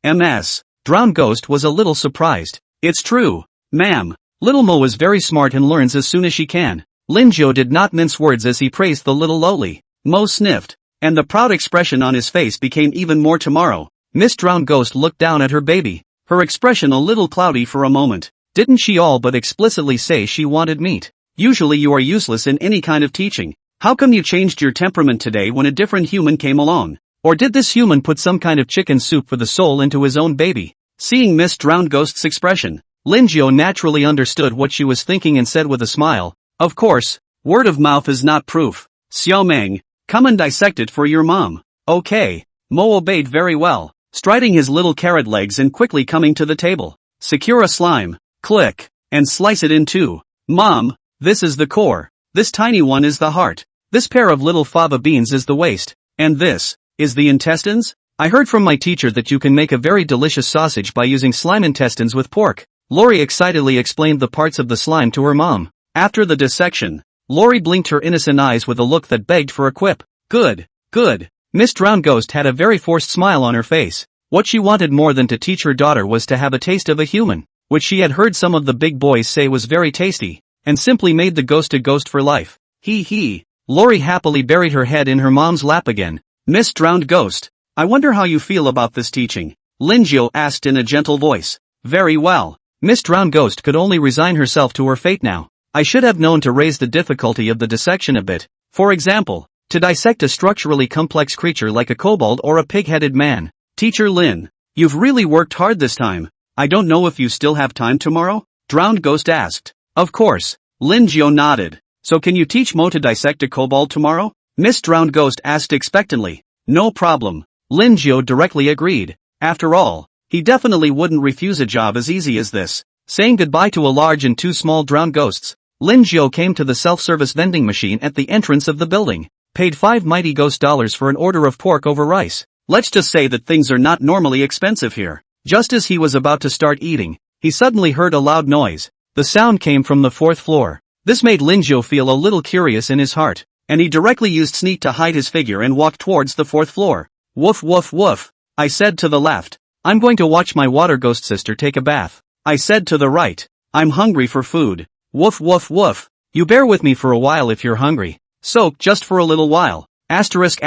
MS. Drowned Ghost was a little surprised. It's true, ma'am. Little Mo is very smart and learns as soon as she can. Lin Jiu did not mince words as he praised the little loli. Mo sniffed, and the proud expression on his face became even more tomorrow. Miss Drowned Ghost looked down at her baby, her expression a little cloudy for a moment. Didn't she all but explicitly say she wanted meat? Usually you are useless in any kind of teaching. How come you changed your temperament today when a different human came along? Or did this human put some kind of chicken soup for the soul into his own baby? Seeing Miss Drowned Ghost's expression, Lin Jiu naturally understood what she was thinking and said with a smile, of course, word of mouth is not proof. Xiao Meng, come and dissect it for your mom. Okay. Mo obeyed very well, striding his little carrot legs and quickly coming to the table. Secure a slime, click, and slice it in two. Mom, this is the core. This tiny one is the heart. This pair of little fava beans is the waist. And this is the intestines? I heard from my teacher that you can make a very delicious sausage by using slime intestines with pork. Lori excitedly explained the parts of the slime to her mom. After the dissection, Lori blinked her innocent eyes with a look that begged for a quip. Good, good. Miss Drowned Ghost had a very forced smile on her face. What she wanted more than to teach her daughter was to have a taste of a human, which she had heard some of the big boys say was very tasty, and simply made the ghost a ghost for life. Hee. Lori happily buried her head in her mom's lap again. Miss Drowned Ghost, I wonder how you feel about this teaching. Lin Jiu asked in a gentle voice. Very well. Miss Drowned Ghost could only resign herself to her fate now. I should have known to raise the difficulty of the dissection a bit. For example, to dissect a structurally complex creature like a kobold or a pig-headed man. Teacher Lin, you've really worked hard this time. I don't know if you still have time tomorrow? Drowned Ghost asked. Of course. Lin Jiu nodded. So can you teach Mo to dissect a kobold tomorrow? Miss Drowned Ghost asked expectantly. No problem. Lin Jiu directly agreed. After all, he definitely wouldn't refuse a job as easy as this. Saying goodbye to a large and two small drowned ghosts, Lin Jiu came to the self-service vending machine at the entrance of the building, paid 5 mighty ghost dollars for an order of pork over rice. Let's just say that things are not normally expensive here. Just as he was about to start eating, he suddenly heard a loud noise. The sound came from the 4th floor. This made Lin Jiu feel a little curious in his heart, and he directly used sneak to hide his figure and walked towards the 4th floor. Woof woof woof. I said to the left. I'm going to watch my water ghost sister take a bath. I said to the right. I'm hungry for food. Woof woof woof. You bear with me for a while if you're hungry. Soak just for a little while. Asterisk.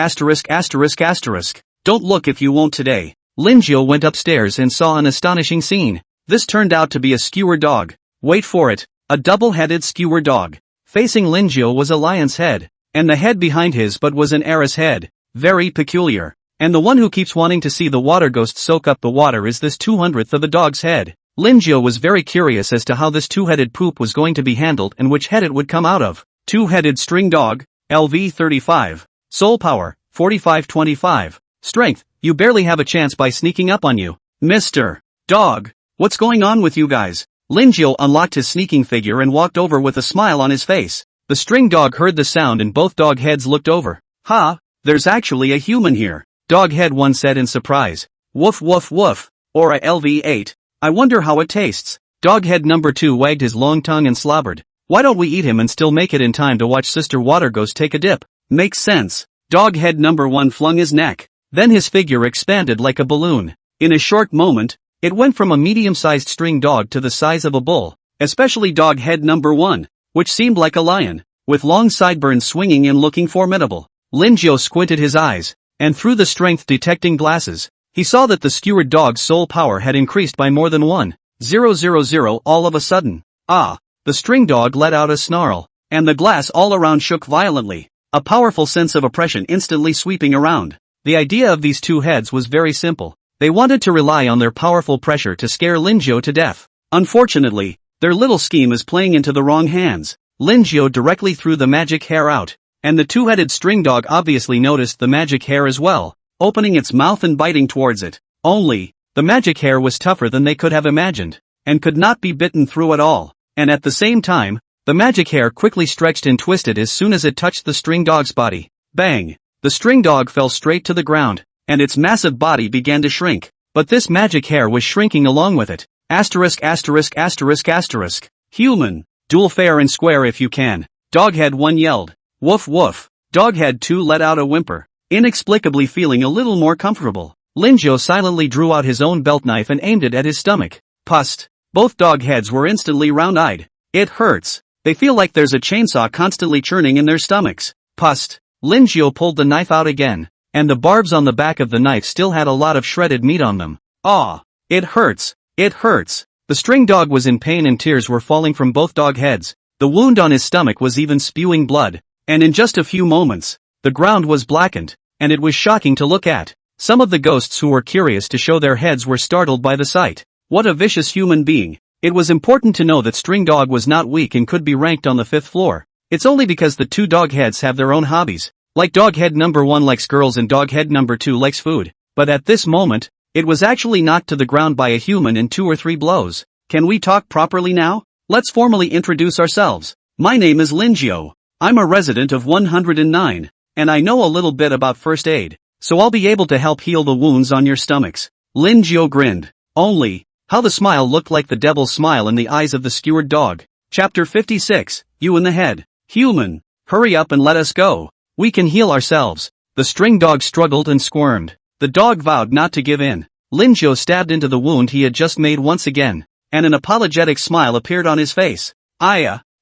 Don't look if you won't today. Lin Jiu went upstairs and saw an astonishing scene. This turned out to be a skewer dog. Wait for it. A double-headed skewer dog. Facing Lin Jiu was a lion's head, and the head behind his butt was an arrow's head. Very peculiar. And the one who keeps wanting to see the water ghost soak up the water is this 200th of a dog's head. Lin Jiu was very curious as to how this two-headed poop was going to be handled and which head it would come out of. Two-headed string dog, LV 35. Soul power, 4525. Strength, you barely have a chance by sneaking up on you. Mr. Dog, what's going on with you guys? Lin Jiu unlocked his sneaking figure and walked over with a smile on his face. The string dog heard the sound and both dog heads looked over. Ha, there's actually a human here. Dog head 1 said in surprise. Woof woof woof. Or a LV8. I wonder how it tastes. Dog head number 2 wagged his long tongue and slobbered. Why don't we eat him and still make it in time to watch Sister Water Ghost take a dip? Makes sense. Dog head number 1 flung his neck. Then his figure expanded like a balloon. In a short moment, it went from a medium-sized string dog to the size of a bull, especially dog head number 1, which seemed like a lion, with long sideburns swinging and looking formidable. Lin Jiu squinted his eyes, and through the strength-detecting glasses, he saw that the skewered dog's soul power had increased by more than 1,000 all of a sudden. Ah! The string dog let out a snarl, and the glass all around shook violently, a powerful sense of oppression instantly sweeping around. The idea of these two heads was very simple. They wanted to rely on their powerful pressure to scare Lin Jiu to death. Unfortunately, their little scheme is playing into the wrong hands. Lin Jiu directly threw the magic hair out, and the two-headed string dog obviously noticed the magic hair as well, opening its mouth and biting towards it. Only, the magic hair was tougher than they could have imagined, and could not be bitten through at all, and at the same time, the magic hair quickly stretched and twisted as soon as it touched the string dog's body. Bang! The string dog fell straight to the ground, and its massive body began to shrink, but this magic hair was shrinking along with it. Asterisk asterisk asterisk asterisk. Human, duel fair and square if you can. Doghead 1 yelled. Woof woof. Doghead 2 let out a whimper, inexplicably feeling a little more comfortable. Linjo silently drew out his own belt knife and aimed it at his stomach. Pust. Both dog heads were instantly round-eyed. It hurts. They feel like there's a chainsaw constantly churning in their stomachs. Pust. Linjo pulled the knife out again, and the barbs on the back of the knife still had a lot of shredded meat on them. Aw. It hurts. It hurts. The string dog was in pain and tears were falling from both dog heads. The wound on his stomach was even spewing blood, and in just a few moments, the ground was blackened, and it was shocking to look at. Some of the ghosts who were curious to show their heads were startled by the sight. What a vicious human being. It was important to know that String Dog was not weak and could be ranked on the 5th floor. It's only because the two dog heads have their own hobbies. Like dog head number 1 likes girls and dog head number 2 likes food. But at this moment, it was actually knocked to the ground by a human in 2 or 3 blows. Can we talk properly now? Let's formally introduce ourselves. My name is Linjo. I'm a resident of 109, and I know a little bit about first aid, so I'll be able to help heal the wounds on your stomachs. Linjo grinned. Only, how the smile looked like the devil's smile in the eyes of the skewered dog. Chapter 56, You in the Head. Human, hurry up and let us go. We can heal ourselves. The string dog struggled and squirmed. The dog vowed not to give in. Linjo stabbed into the wound he had just made once again, and an apologetic smile appeared on his face.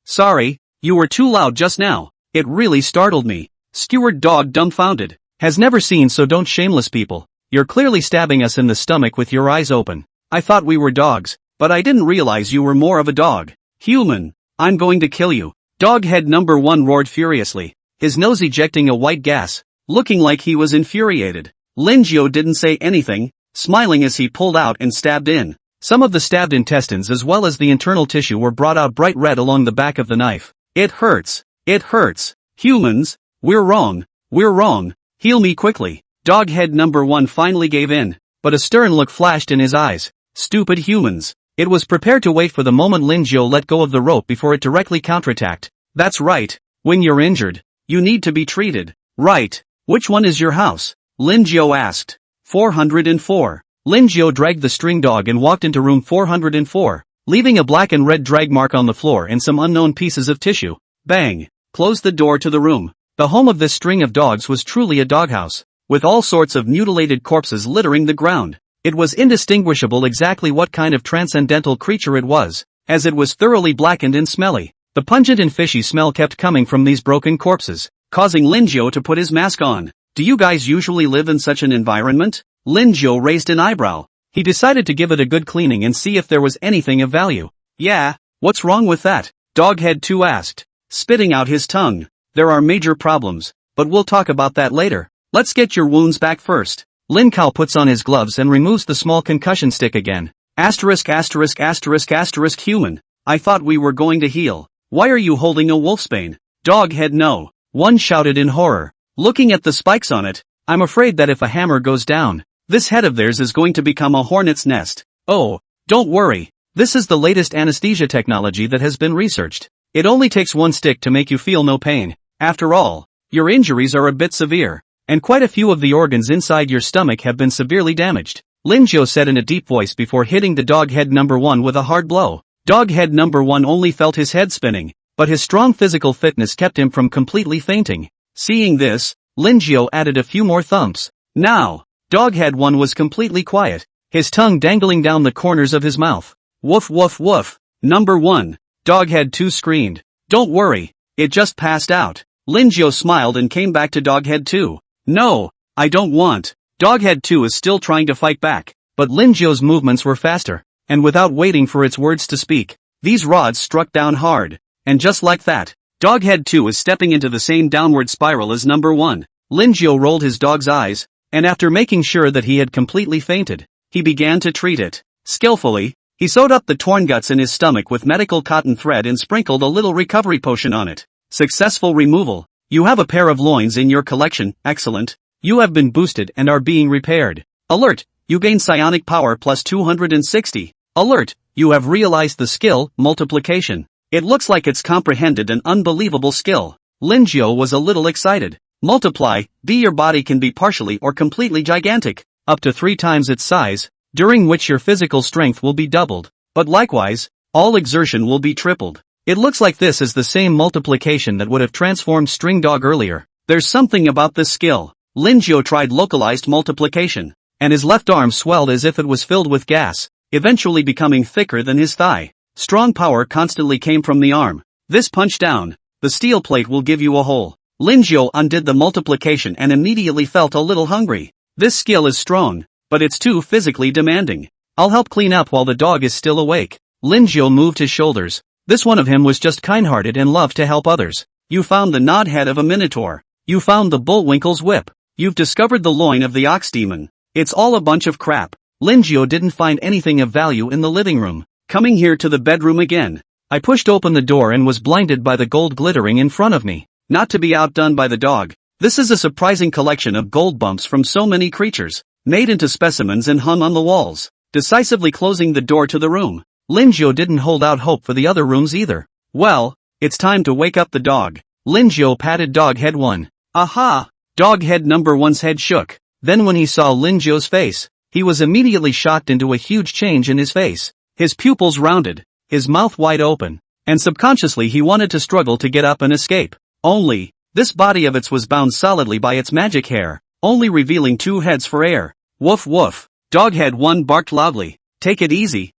Sorry, you were too loud just now. It really startled me. Skewered dog dumbfounded. Has never seen so don't shameless people. You're clearly stabbing us in the stomach with your eyes open. I thought we were dogs, but I didn't realize you were more of a dog. Human, I'm going to kill you. Dog head number 1 roared furiously, his nose ejecting a white gas, looking like he was infuriated. Linjo didn't say anything, smiling as he pulled out and stabbed in. Some of the stabbed intestines as well as the internal tissue were brought out bright red along the back of the knife. It hurts. It hurts. Humans, we're wrong. We're wrong. Heal me quickly. Dog head number 1 finally gave in, but a stern look flashed in his eyes. Stupid humans. It was prepared to wait for the moment Linjo let go of the rope before it directly counterattacked. That's right. When you're injured, you need to be treated. Right. Which one is your house? Linjo asked. 404. Linjo dragged the string dog and walked into room 404, leaving a black and red drag mark on the floor and some unknown pieces of tissue. Bang! Closed the door to the room. The home of this string of dogs was truly a doghouse, with all sorts of mutilated corpses littering the ground. It was indistinguishable exactly what kind of transcendental creature it was, as it was thoroughly blackened and smelly. The pungent and fishy smell kept coming from these broken corpses, causing Linjo to put his mask on. Do you guys usually live in such an environment? Linjo raised an eyebrow. He decided to give it a good cleaning and see if there was anything of value. Yeah, what's wrong with that? Doghead 2 asked, spitting out his tongue. There are major problems, but we'll talk about that later. Let's get your wounds back first. Lin Kao puts on his gloves and removes the small concussion stick again. Asterisk asterisk asterisk asterisk human. I thought we were going to heal. Why are you holding a wolfsbane? Doghead no. One shouted in horror. Looking at the spikes on it, I'm afraid that if a hammer goes down, this head of theirs is going to become a hornet's nest. Oh, don't worry. This is the latest anesthesia technology that has been researched. It only takes one stick to make you feel no pain. After all, your injuries are a bit severe, and quite a few of the organs inside your stomach have been severely damaged. Linjo said in a deep voice before hitting the dog head number 1 with a hard blow. Dog head number 1 only felt his head spinning, but his strong physical fitness kept him from completely fainting. Seeing this, Linjo added a few more thumps. Now, Doghead 1 was completely quiet, his tongue dangling down the corners of his mouth. Woof woof woof. Number 1. Doghead 2 screamed. Don't worry, it just passed out. Linjo smiled and came back to Doghead 2. No, I don't want. Doghead 2 is still trying to fight back, but Linjo's movements were faster, and without waiting for its words to speak, these rods struck down hard, and just like that, Doghead 2 is stepping into the same downward spiral as number 1. Linjo rolled his dog's eyes, and after making sure that he had completely fainted, he began to treat it. Skillfully, he sewed up the torn guts in his stomach with medical cotton thread and sprinkled a little recovery potion on it. Successful removal. You have a pair of loins in your collection, excellent. You have been boosted and are being repaired. Alert, You gain psionic power plus 260. Alert, you have realized the skill, multiplication. It looks like it's comprehended an unbelievable skill. Linjiao was a little excited. Multiply, your body can be partially or completely gigantic, up to 3 times its size, during which your physical strength will be doubled. But likewise, all exertion will be tripled. It looks like this is the same multiplication that would have transformed String Dog earlier. There's something about this skill. Linjiao tried localized multiplication, and his left arm swelled as if it was filled with gas, eventually becoming thicker than his thigh. Strong power constantly came from the arm. This punch down, the steel plate will give you a hole. Linjiao undid the multiplication and immediately felt a little hungry. This skill is strong, but it's too physically demanding. I'll help clean up while the dog is still awake. Linjiao moved his shoulders. This one of him was just kind-hearted and loved to help others. You found the gnawed head of a minotaur. You found the bullwinkle's whip. You've discovered the loin of the ox demon. It's all a bunch of crap. Linjiao didn't find anything of value in the living room. Coming here to the bedroom again. I pushed open the door and was blinded by the gold glittering in front of me. Not to be outdone by the dog. This is a surprising collection of gold bumps from so many creatures, made into specimens and hung on the walls. Decisively closing the door to the room, Linjiao didn't hold out hope for the other rooms either. Well, it's time to wake up the dog. Linjiao patted dog head 1. Aha! Dog head number 1's head shook. Then when he saw Linjiao's face, he was immediately shocked into a huge change in his face. His pupils rounded, his mouth wide open, and subconsciously he wanted to struggle to get up and escape. Only, this body of its was bound solidly by its magic hair, only revealing 2 heads for air. Woof woof. Doghead 1 barked loudly. Take it easy,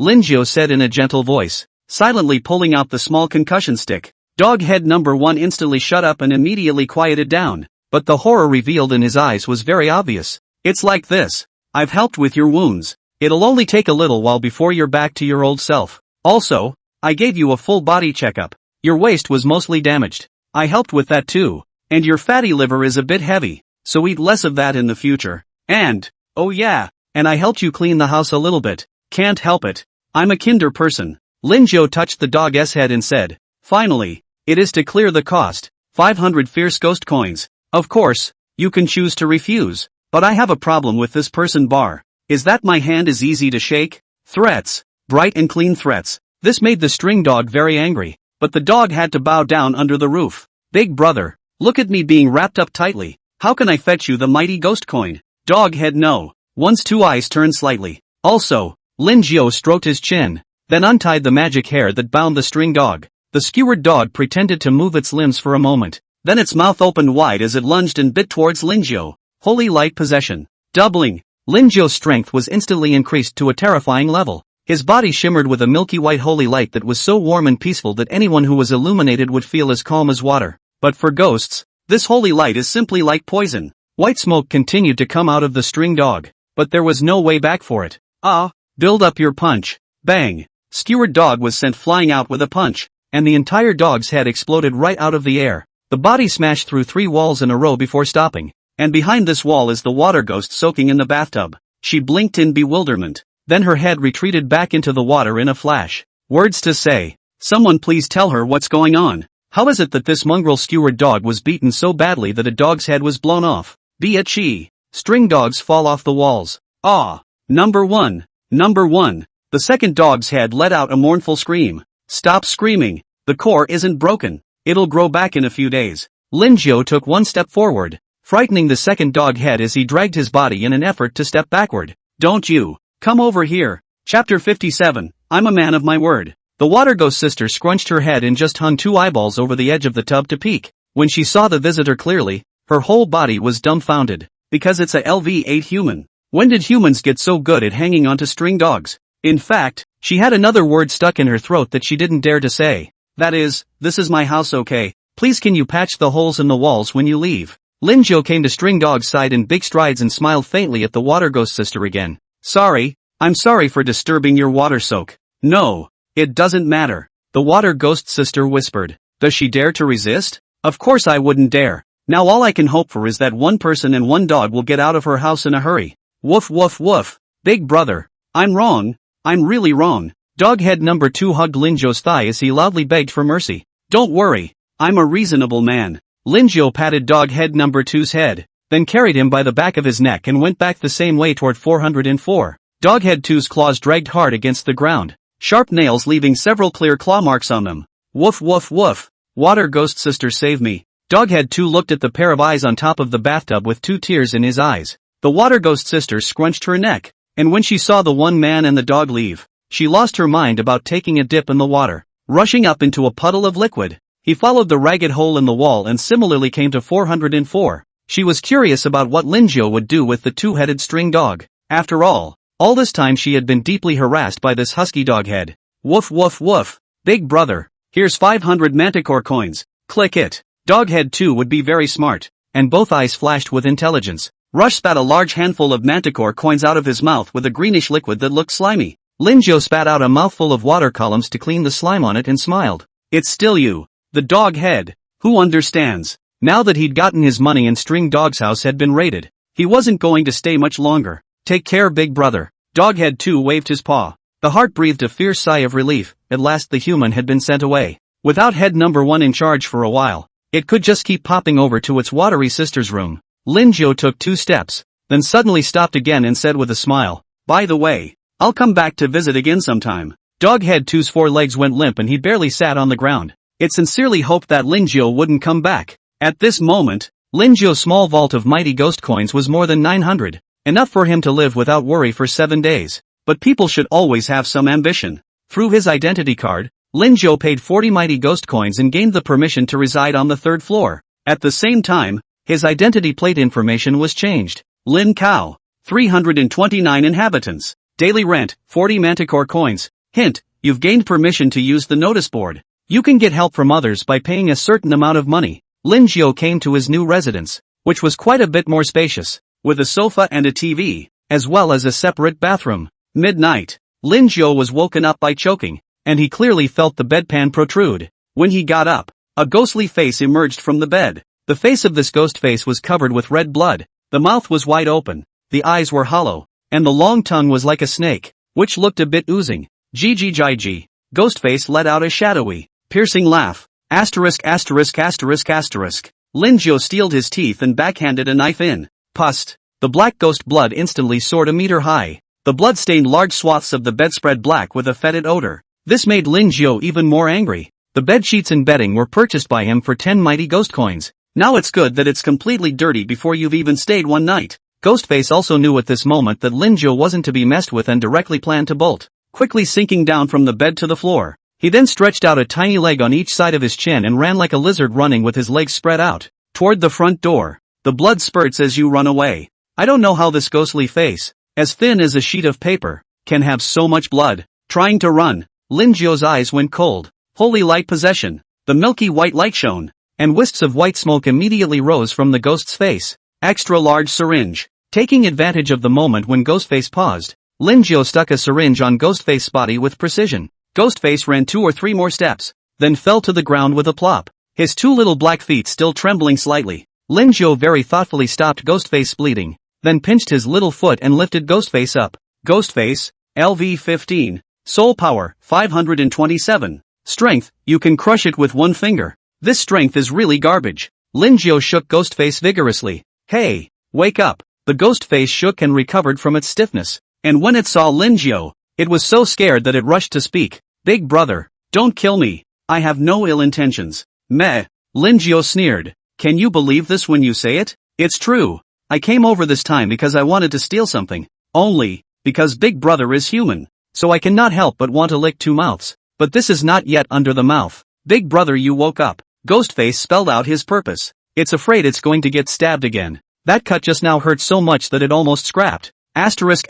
Linjiao said in a gentle voice, silently pulling out the small concussion stick. Doghead number 1 instantly shut up and immediately quieted down, but the horror revealed in his eyes was very obvious. It's like this. I've helped with your wounds. It'll only take a little while before you're back to your old self. Also, I gave you a full body checkup. Your waist was mostly damaged. I helped with that too. And your fatty liver is a bit heavy, so eat less of that in the future. And, oh yeah, and I helped you clean the house a little bit. Can't help it. I'm a kinder person. Linjiao touched the dog's head and said, finally, it is to clear the cost. 500 fierce ghost coins. Of course, you can choose to refuse, but I have a problem with this person bar. Is that my hand is easy to shake? Threats. Bright and clean threats. This made the string dog very angry, but the dog had to bow down under the roof. Big brother, look at me being wrapped up tightly. How can I fetch you the mighty ghost coin? Dog head no. One's 2 eyes turned slightly. Also, Linjiao stroked his chin, then untied the magic hair that bound the string dog. The skewered dog pretended to move its limbs for a moment, then its mouth opened wide as it lunged and bit towards Linjiao. Holy light possession. Doubling. Linjiao's strength was instantly increased to a terrifying level. His body shimmered with a milky white holy light that was so warm and peaceful that anyone who was illuminated would feel as calm as water. But for ghosts, this holy light is simply like poison. White smoke continued to come out of the string dog, but there was no way back for it. Build up your punch. Bang. Skewered dog was sent flying out with a punch, and the entire dog's head exploded right out of the air. The body smashed through 3 walls in a row before stopping, and behind this wall is the water ghost soaking in the bathtub. She blinked in bewilderment, then her head retreated back into the water in a flash. Words to say. Someone please tell her what's going on. How is it that this mongrel skewered dog was beaten so badly that a dog's head was blown off? Be it she. String dogs fall off the walls. Number 1. The second dog's head let out a mournful scream. Stop screaming. The core isn't broken. It'll grow back in a few days. Linjiao took 1 step forward, frightening the second dog head as he dragged his body in an effort to step backward. Don't you. Come over here. Chapter 57. I'm a man of my word. The water ghost sister scrunched her head and just hung 2 eyeballs over the edge of the tub to peek. When she saw the visitor clearly, her whole body was dumbfounded. Because it's a LV8 human. When did humans get so good at hanging onto string dogs? In fact, she had another word stuck in her throat that she didn't dare to say. That is, this is my house, okay? Please can you patch the holes in the walls when you leave? Linjiao came to string dog's side in big strides and smiled faintly at the water ghost sister again. I'm sorry for disturbing your water soak. No, it doesn't matter. The water ghost sister whispered. Does she dare to resist? Of course I wouldn't dare. Now all I can hope for is that 1 person and 1 dog will get out of her house in a hurry. Woof woof woof. Big brother. I'm wrong. I'm really wrong. Doghead number 2 hugged Linjiao's thigh as he loudly begged for mercy. Don't worry. I'm a reasonable man. Linjiao patted doghead number 2's head. then carried him by the back of his neck and went back the same way toward 404. Doghead 2's claws dragged hard against the ground, sharp nails leaving several clear claw marks on them. Woof woof woof. Water ghost sister save me. Doghead 2 looked at the pair of eyes on top of the bathtub with 2 tears in his eyes. The water ghost sister scrunched her neck, and when she saw the one man and the dog leave, she lost her mind about taking a dip in the water. Rushing up into a puddle of liquid, he followed the ragged hole in the wall and similarly came to 404. She was curious about what Linjo would do with the 2-headed string dog. After all this time she had been deeply harassed by this husky doghead. Woof woof woof. Big brother, here's 500 manticore coins. Click it. Doghead 2 would be very smart, and both eyes flashed with intelligence. Rush spat a large handful of manticore coins out of his mouth with a greenish liquid that looked slimy. Linjo spat out a mouthful of water columns to clean the slime on it and smiled. It's still you, the dog head. Who understands? Now that he'd gotten his money and String Dog's house had been raided, he wasn't going to stay much longer. Take care, big brother. Doghead 2 waved his paw. The heart breathed a fierce sigh of relief. At last the human had been sent away. Without head number 1 in charge for a while, it could just keep popping over to its watery sister's room. Linjo took 2 steps, then suddenly stopped again and said with a smile, by the way, I'll come back to visit again sometime. Doghead 2's 4 legs went limp and he barely sat on the ground. It sincerely hoped that Linjo wouldn't come back. At this moment, Linjo's small vault of mighty ghost coins was more than 900, enough for him to live without worry for 7 days. But people should always have some ambition. Through his identity card, Linjo paid 40 mighty ghost coins and gained the permission to reside on the 3rd floor. At the same time, his identity plate information was changed. Lin Cow, 329 inhabitants. Daily rent, 40 manticore coins. Hint, you've gained permission to use the notice board. You can get help from others by paying a certain amount of money. Linjo came to his new residence, which was quite a bit more spacious, with a sofa and a TV, as well as a separate bathroom. Midnight. Linjo was woken up by choking, and he clearly felt the bedpan protrude. When he got up, a ghostly face emerged from the bed. The face of this ghost face was covered with red blood. The mouth was wide open, the eyes were hollow, and the long tongue was like a snake, which looked a bit oozing. Gigi. Ghostface let out a shadowy, piercing laugh. Asterisk. Linjo steeled his teeth and backhanded a knife in. Pust. The black ghost blood instantly soared a meter high. The blood stained large swaths of the bedspread black with a fetid odor. This made Linjo even more angry. The bed sheets and bedding were purchased by him for 10 mighty ghost coins. Now it's good that it's completely dirty before you've even stayed one night. Ghostface also knew at this moment that Linjo wasn't to be messed with and directly planned to bolt, quickly sinking down from the bed to the floor. He then stretched out a tiny leg on each side of his chin and ran like a lizard running with his legs spread out, toward the front door. The blood spurts as you run away. I don't know how this ghostly face, as thin as a sheet of paper, can have so much blood. Trying to run, Linjo's eyes went cold. Holy light possession. The milky white light shone, and wisps of white smoke immediately rose from the ghost's face. Extra large syringe. Taking advantage of the moment when Ghostface paused, Linjo stuck a syringe on Ghostface's body with precision. Ghostface ran 2 or 3 more steps, then fell to the ground with a plop, his 2 little black feet still trembling slightly. Linjo very thoughtfully stopped Ghostface's bleeding, then pinched his little foot and lifted Ghostface up. Ghostface, LV 15, Soul Power, 527, Strength, you can crush it with 1 finger. This strength is really garbage. Linjo shook Ghostface vigorously. Hey, wake up. The Ghostface shook and recovered from its stiffness, and when it saw Linjo, it was so scared that it rushed to speak. Big brother, don't kill me. I have no ill intentions. Meh. Linjo sneered. Can you believe this when you say it? It's true. I came over this time because I wanted to steal something. Only, because Big Brother is human. So I cannot help but want to lick 2 mouths. But this is not yet under the mouth. Big brother, you woke up. Ghostface spelled out his purpose. It's afraid it's going to get stabbed again. That cut just now hurt so much that it almost scrapped. Asterisk.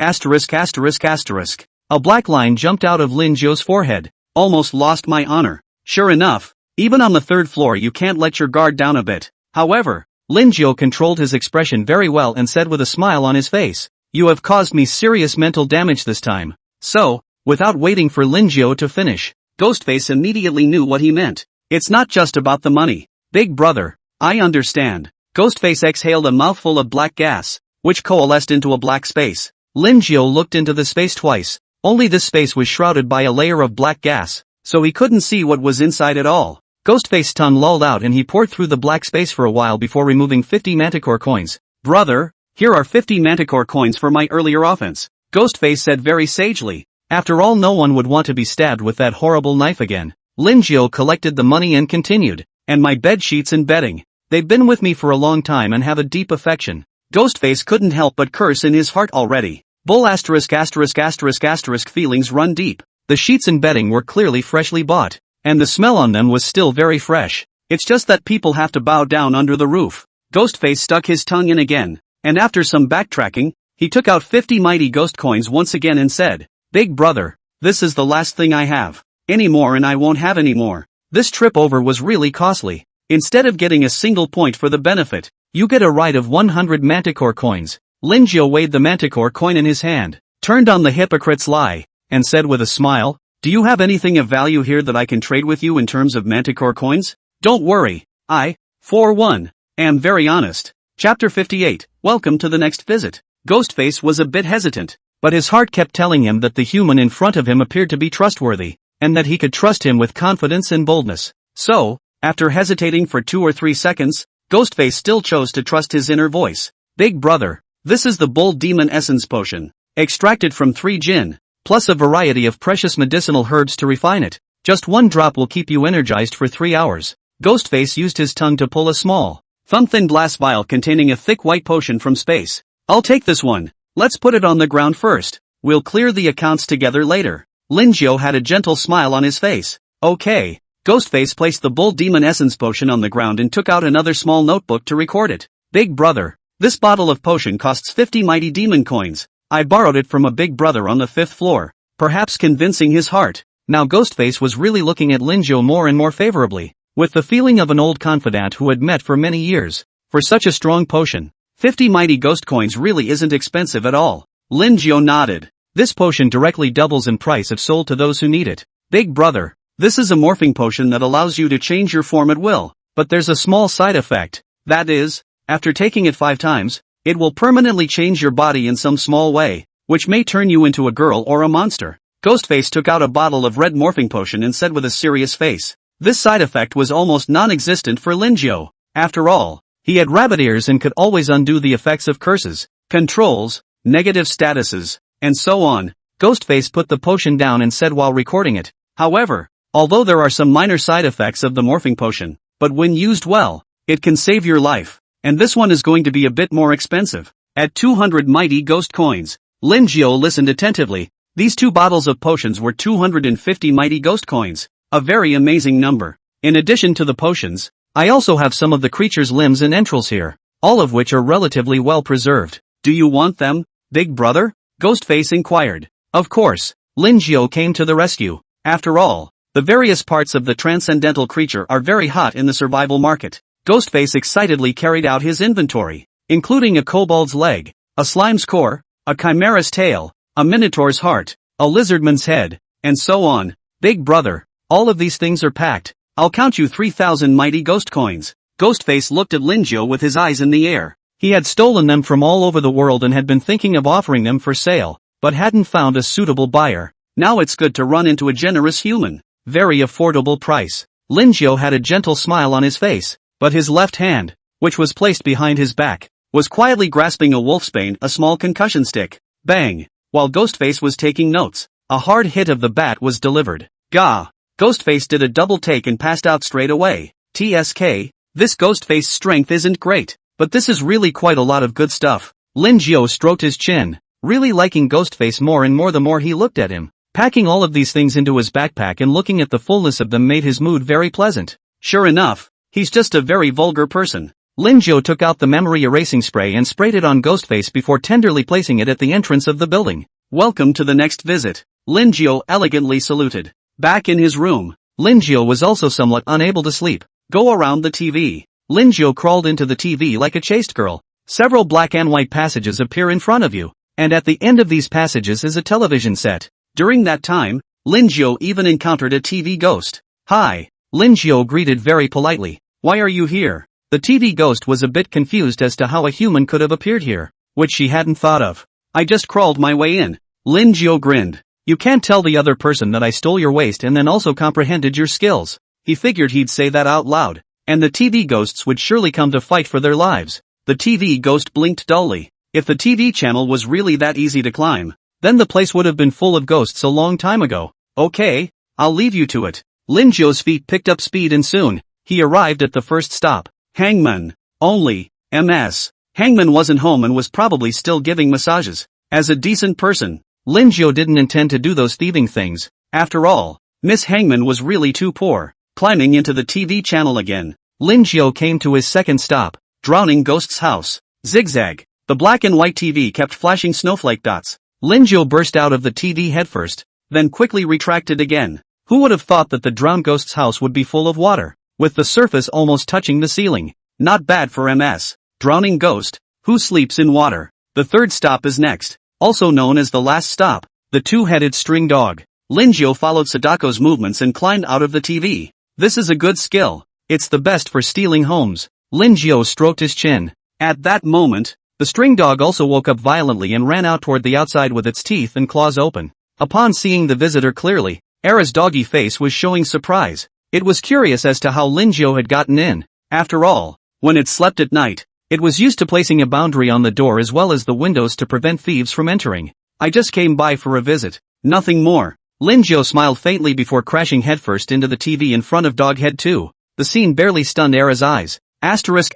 A black line jumped out of Linjo's forehead. Almost lost my honor. Sure enough, even on the 3rd floor you can't let your guard down a bit. However, Linjo controlled his expression very well and said with a smile on his face, you have caused me serious mental damage this time. So, without waiting for Linjo to finish, Ghostface immediately knew what he meant. It's not just about the money. Big brother, I understand. Ghostface exhaled a mouthful of black gas, which coalesced into a black space. Linjo looked into the space twice. Only this space was shrouded by a layer of black gas, so he couldn't see what was inside at all. Ghostface's tongue lolled out and he poured through the black space for a while before removing 50 manticore coins. Brother, here are 50 manticore coins for my earlier offense, Ghostface said very sagely. After all, no one would want to be stabbed with that horrible knife again. Lingio collected the money and continued, and my bed sheets and bedding. They've been with me for a long time and have a deep affection. Ghostface couldn't help but curse in his heart already. Bull ******* feelings run deep. The sheets and bedding were clearly freshly bought, and the smell on them was still very fresh. It's just that people have to bow down under the roof. Ghostface stuck his tongue in again, and after some backtracking, he took out 50 mighty ghost coins once again and said, Big brother, this is the last thing I have. Any more and I won't have any more. This trip over was really costly. Instead of getting a single point for the benefit, you get a right of 100 manticore coins. Lingio weighed the manticore coin in his hand, turned on the hypocrite's lie, and said with a smile, Do you have anything of value here that I can trade with you in terms of manticore coins? Don't worry, I, for one, am very honest. Chapter 58, Welcome to the next visit. Ghostface was a bit hesitant, but his heart kept telling him that the human in front of him appeared to be trustworthy, and that he could trust him with confidence and boldness. So, after hesitating for 2 or 3 seconds, Ghostface still chose to trust his inner voice. Big brother, this is the Bull Demon Essence Potion, extracted from 3 gin, plus a variety of precious medicinal herbs to refine it. Just 1 drop will keep you energized for 3 hours. Ghostface used his tongue to pull a small, thumb-thin glass vial containing a thick white potion from space. I'll take this one. Let's put it on the ground first. We'll clear the accounts together later. Lingio had a gentle smile on his face. Okay. Ghostface placed the Bull Demon Essence Potion on the ground and took out another small notebook to record it. Big brother, this bottle of potion costs 50 mighty demon coins. I borrowed it from a big brother on the 5th floor, perhaps convincing his heart. Now Ghostface was really looking at Lingio more and more favorably, with the feeling of an old confidant who had met for many years. For such a strong potion, 50 mighty ghost coins really isn't expensive at all. Lingio nodded. This potion directly doubles in price if sold to those who need it. Big brother, this is a morphing potion that allows you to change your form at will, but there's a small side effect. That is, after taking it 5 times, it will permanently change your body in some small way, which may turn you into a girl or a monster. Ghostface took out a bottle of red morphing potion and said with a serious face. This side effect was almost non-existent for Lingio. After all, he had rabbit ears and could always undo the effects of curses, controls, negative statuses, and so on. Ghostface put the potion down and said while recording it, However, although there are some minor side effects of the morphing potion, but when used well, it can save your life. And this one is going to be a bit more expensive. At 200 mighty ghost coins. Lingio listened attentively. These 2 bottles of potions were 250 mighty ghost coins. A very amazing number. In addition to the potions, I also have some of the creature's limbs and entrails here, all of which are relatively well preserved. Do you want them, big brother? Ghostface inquired. Of course. Lingio came to the rescue. After all, the various parts of the transcendental creature are very hot in the survival market. Ghostface excitedly carried out his inventory, including a kobold's leg, a slime's core, a chimera's tail, a minotaur's heart, a lizardman's head, and so on. Big brother, all of these things are packed. I'll count you 3,000 mighty ghost coins. Ghostface looked at Lingio with his eyes in the air. He had stolen them from all over the world and had been thinking of offering them for sale, but hadn't found a suitable buyer. Now it's good to run into a generous human. Very affordable price. Lingio had a gentle smile on his face, but his left hand, which was placed behind his back, was quietly grasping a wolfsbane, a small concussion stick. Bang! While Ghostface was taking notes, a hard hit of the bat was delivered. Gah! Ghostface did a double take and passed out straight away. TSK, this Ghostface strength isn't great, but this is really quite a lot of good stuff. Lingio stroked his chin, really liking Ghostface more and more the more he looked at him. Packing all of these things into his backpack and looking at the fullness of them made his mood very pleasant. Sure enough, he's just a very vulgar person. Lingio took out the memory erasing spray and sprayed it on Ghostface before tenderly placing it at the entrance of the building. Welcome to the next visit. Lingio elegantly saluted. Back in his room, Lingio was also somewhat unable to sleep. Go around the TV. Lingio crawled into the TV like a chaste girl. Several black and white passages appear in front of you, and at the end of these passages is a television set. During that time, Lingio even encountered a TV ghost. Hi. Lingio greeted very politely. Why are you here? The TV ghost was a bit confused as to how a human could have appeared here, which she hadn't thought of. I just crawled my way in. Lingio grinned. You can't tell the other person that I stole your waist and then also comprehended your skills. He figured he'd say that out loud, and the TV ghosts would surely come to fight for their lives. The TV ghost blinked dully. If the TV channel was really that easy to climb, then the place would have been full of ghosts a long time ago. Okay, I'll leave you to it. Lin Zhou's feet picked up speed and soon, he arrived at the first stop. Hangman. Only, MS. Hangman wasn't home and was probably still giving massages. As a decent person, Lin Zhou didn't intend to do those thieving things. After all, Miss Hangman was really too poor. Climbing into the TV channel again, Lin Zhou came to his second stop, Drowning Ghost's house. Zigzag. The black and white TV kept flashing snowflake dots. Lin Zhou burst out of the TV headfirst, then quickly retracted again. Who would have thought that the drowned ghost's house would be full of water, with the surface almost touching the ceiling? Not bad for MS. Drowning ghost, who sleeps in water. The third stop is next, also known as the last stop, the two-headed string dog. Lin Zhou followed Sadako's movements and climbed out of the TV. This is a good skill. It's the best for stealing homes. Lin Zhou stroked his chin. At that moment, the string dog also woke up violently and ran out toward the outside with its teeth and claws open. Upon seeing the visitor clearly, Era's doggy face was showing surprise. It was curious as to how Lin Zhou had gotten in. After all, when it slept at night, it was used to placing a boundary on the door as well as the windows to prevent thieves from entering. I just came by for a visit. Nothing more. Lin Zhou smiled faintly before crashing headfirst into the TV in front of Doghead 2. The scene barely stunned Era's eyes. Asterisk.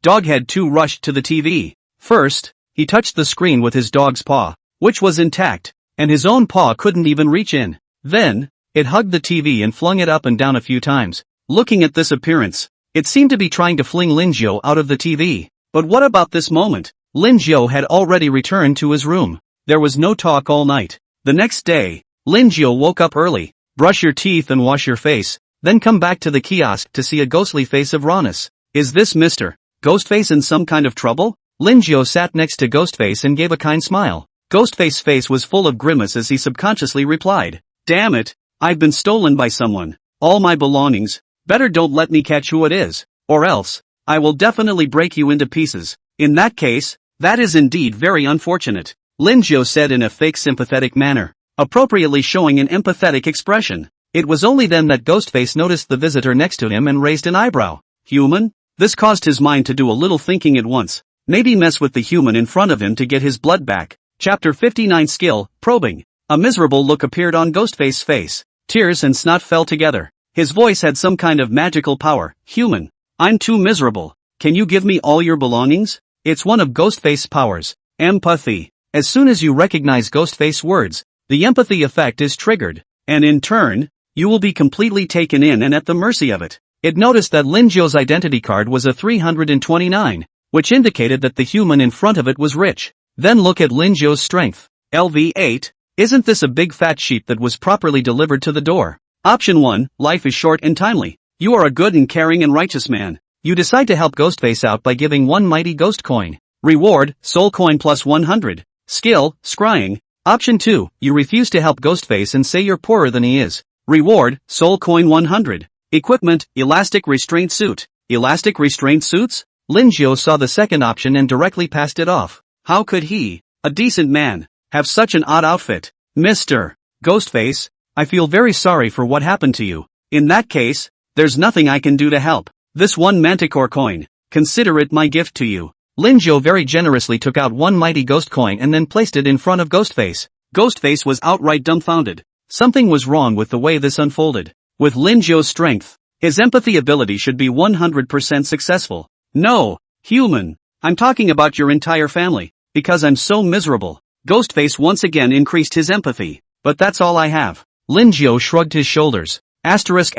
Doghead 2 rushed to the TV. First, he touched the screen with his dog's paw, which was intact, and his own paw couldn't even reach in. Then, it hugged the TV and flung it up and down a few times. Looking at this appearance, it seemed to be trying to fling Lin Zhou out of the TV. But what about this moment? Lin Zhou had already returned to his room. There was no talk all night. The next day, Lin Zhou woke up early. Brush your teeth and wash your face, then come back to the kiosk to see a ghostly face of rawness. Is this Mr. Ghostface in some kind of trouble? Lin Zhou sat next to Ghostface and gave a kind smile. Ghostface's face was full of grimace as he subconsciously replied, "Damn it, I've been stolen by someone. All my belongings. Better don't let me catch who it is, or else, I will definitely break you into pieces. In that case, that is indeed very unfortunate," Lin Zhou said in a fake sympathetic manner, appropriately showing an empathetic expression. It was only then that Ghostface noticed the visitor next to him and raised an eyebrow. Human? This caused his mind to do a little thinking at once. Maybe mess with the human in front of him to get his blood back. Chapter 59 Skill, Probing. A miserable look appeared on Ghostface's face. Tears and snot fell together. His voice had some kind of magical power. Human. I'm too miserable. Can you give me all your belongings? It's one of Ghostface's powers. Empathy. As soon as you recognize Ghostface's words, the empathy effect is triggered. And in turn, you will be completely taken in and at the mercy of it. It noticed that Lin Zhou's identity card was a 329, which indicated that the human in front of it was rich. Then look at Lin Zhou's strength. LV8. Isn't this a big fat sheep that was properly delivered to the door? Option 1, life is short and timely. You are a good and caring and righteous man. You decide to help Ghostface out by giving one mighty ghost coin. Reward, soul coin plus 100. Skill, scrying. Option 2, you refuse to help Ghostface and say you're poorer than he is. Reward, soul coin 100. Equipment, elastic restraint suit. Elastic restraint suits? Lin Zhou saw the second option and directly passed it off. How could he, a decent man, have such an odd outfit? Mr. Ghostface, I feel very sorry for what happened to you. In that case, there's nothing I can do to help. This one manticore coin, consider it my gift to you. Lin Zhou very generously took out one mighty ghost coin and then placed it in front of Ghostface. Ghostface was outright dumbfounded. Something was wrong with the way this unfolded. With Lin Zhou's strength, his empathy ability should be 100% successful. No, human, I'm talking about your entire family, because I'm so miserable. Ghostface once again increased his empathy, but that's all I have. Lin Zhou shrugged his shoulders. Asterisk.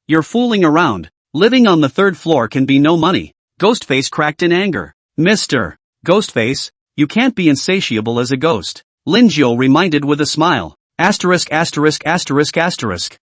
You're fooling around. Living on the third floor can be no money. Ghostface cracked in anger. Mr. Ghostface, you can't be insatiable as a ghost. Lin Zhou reminded with a smile. Asterisk.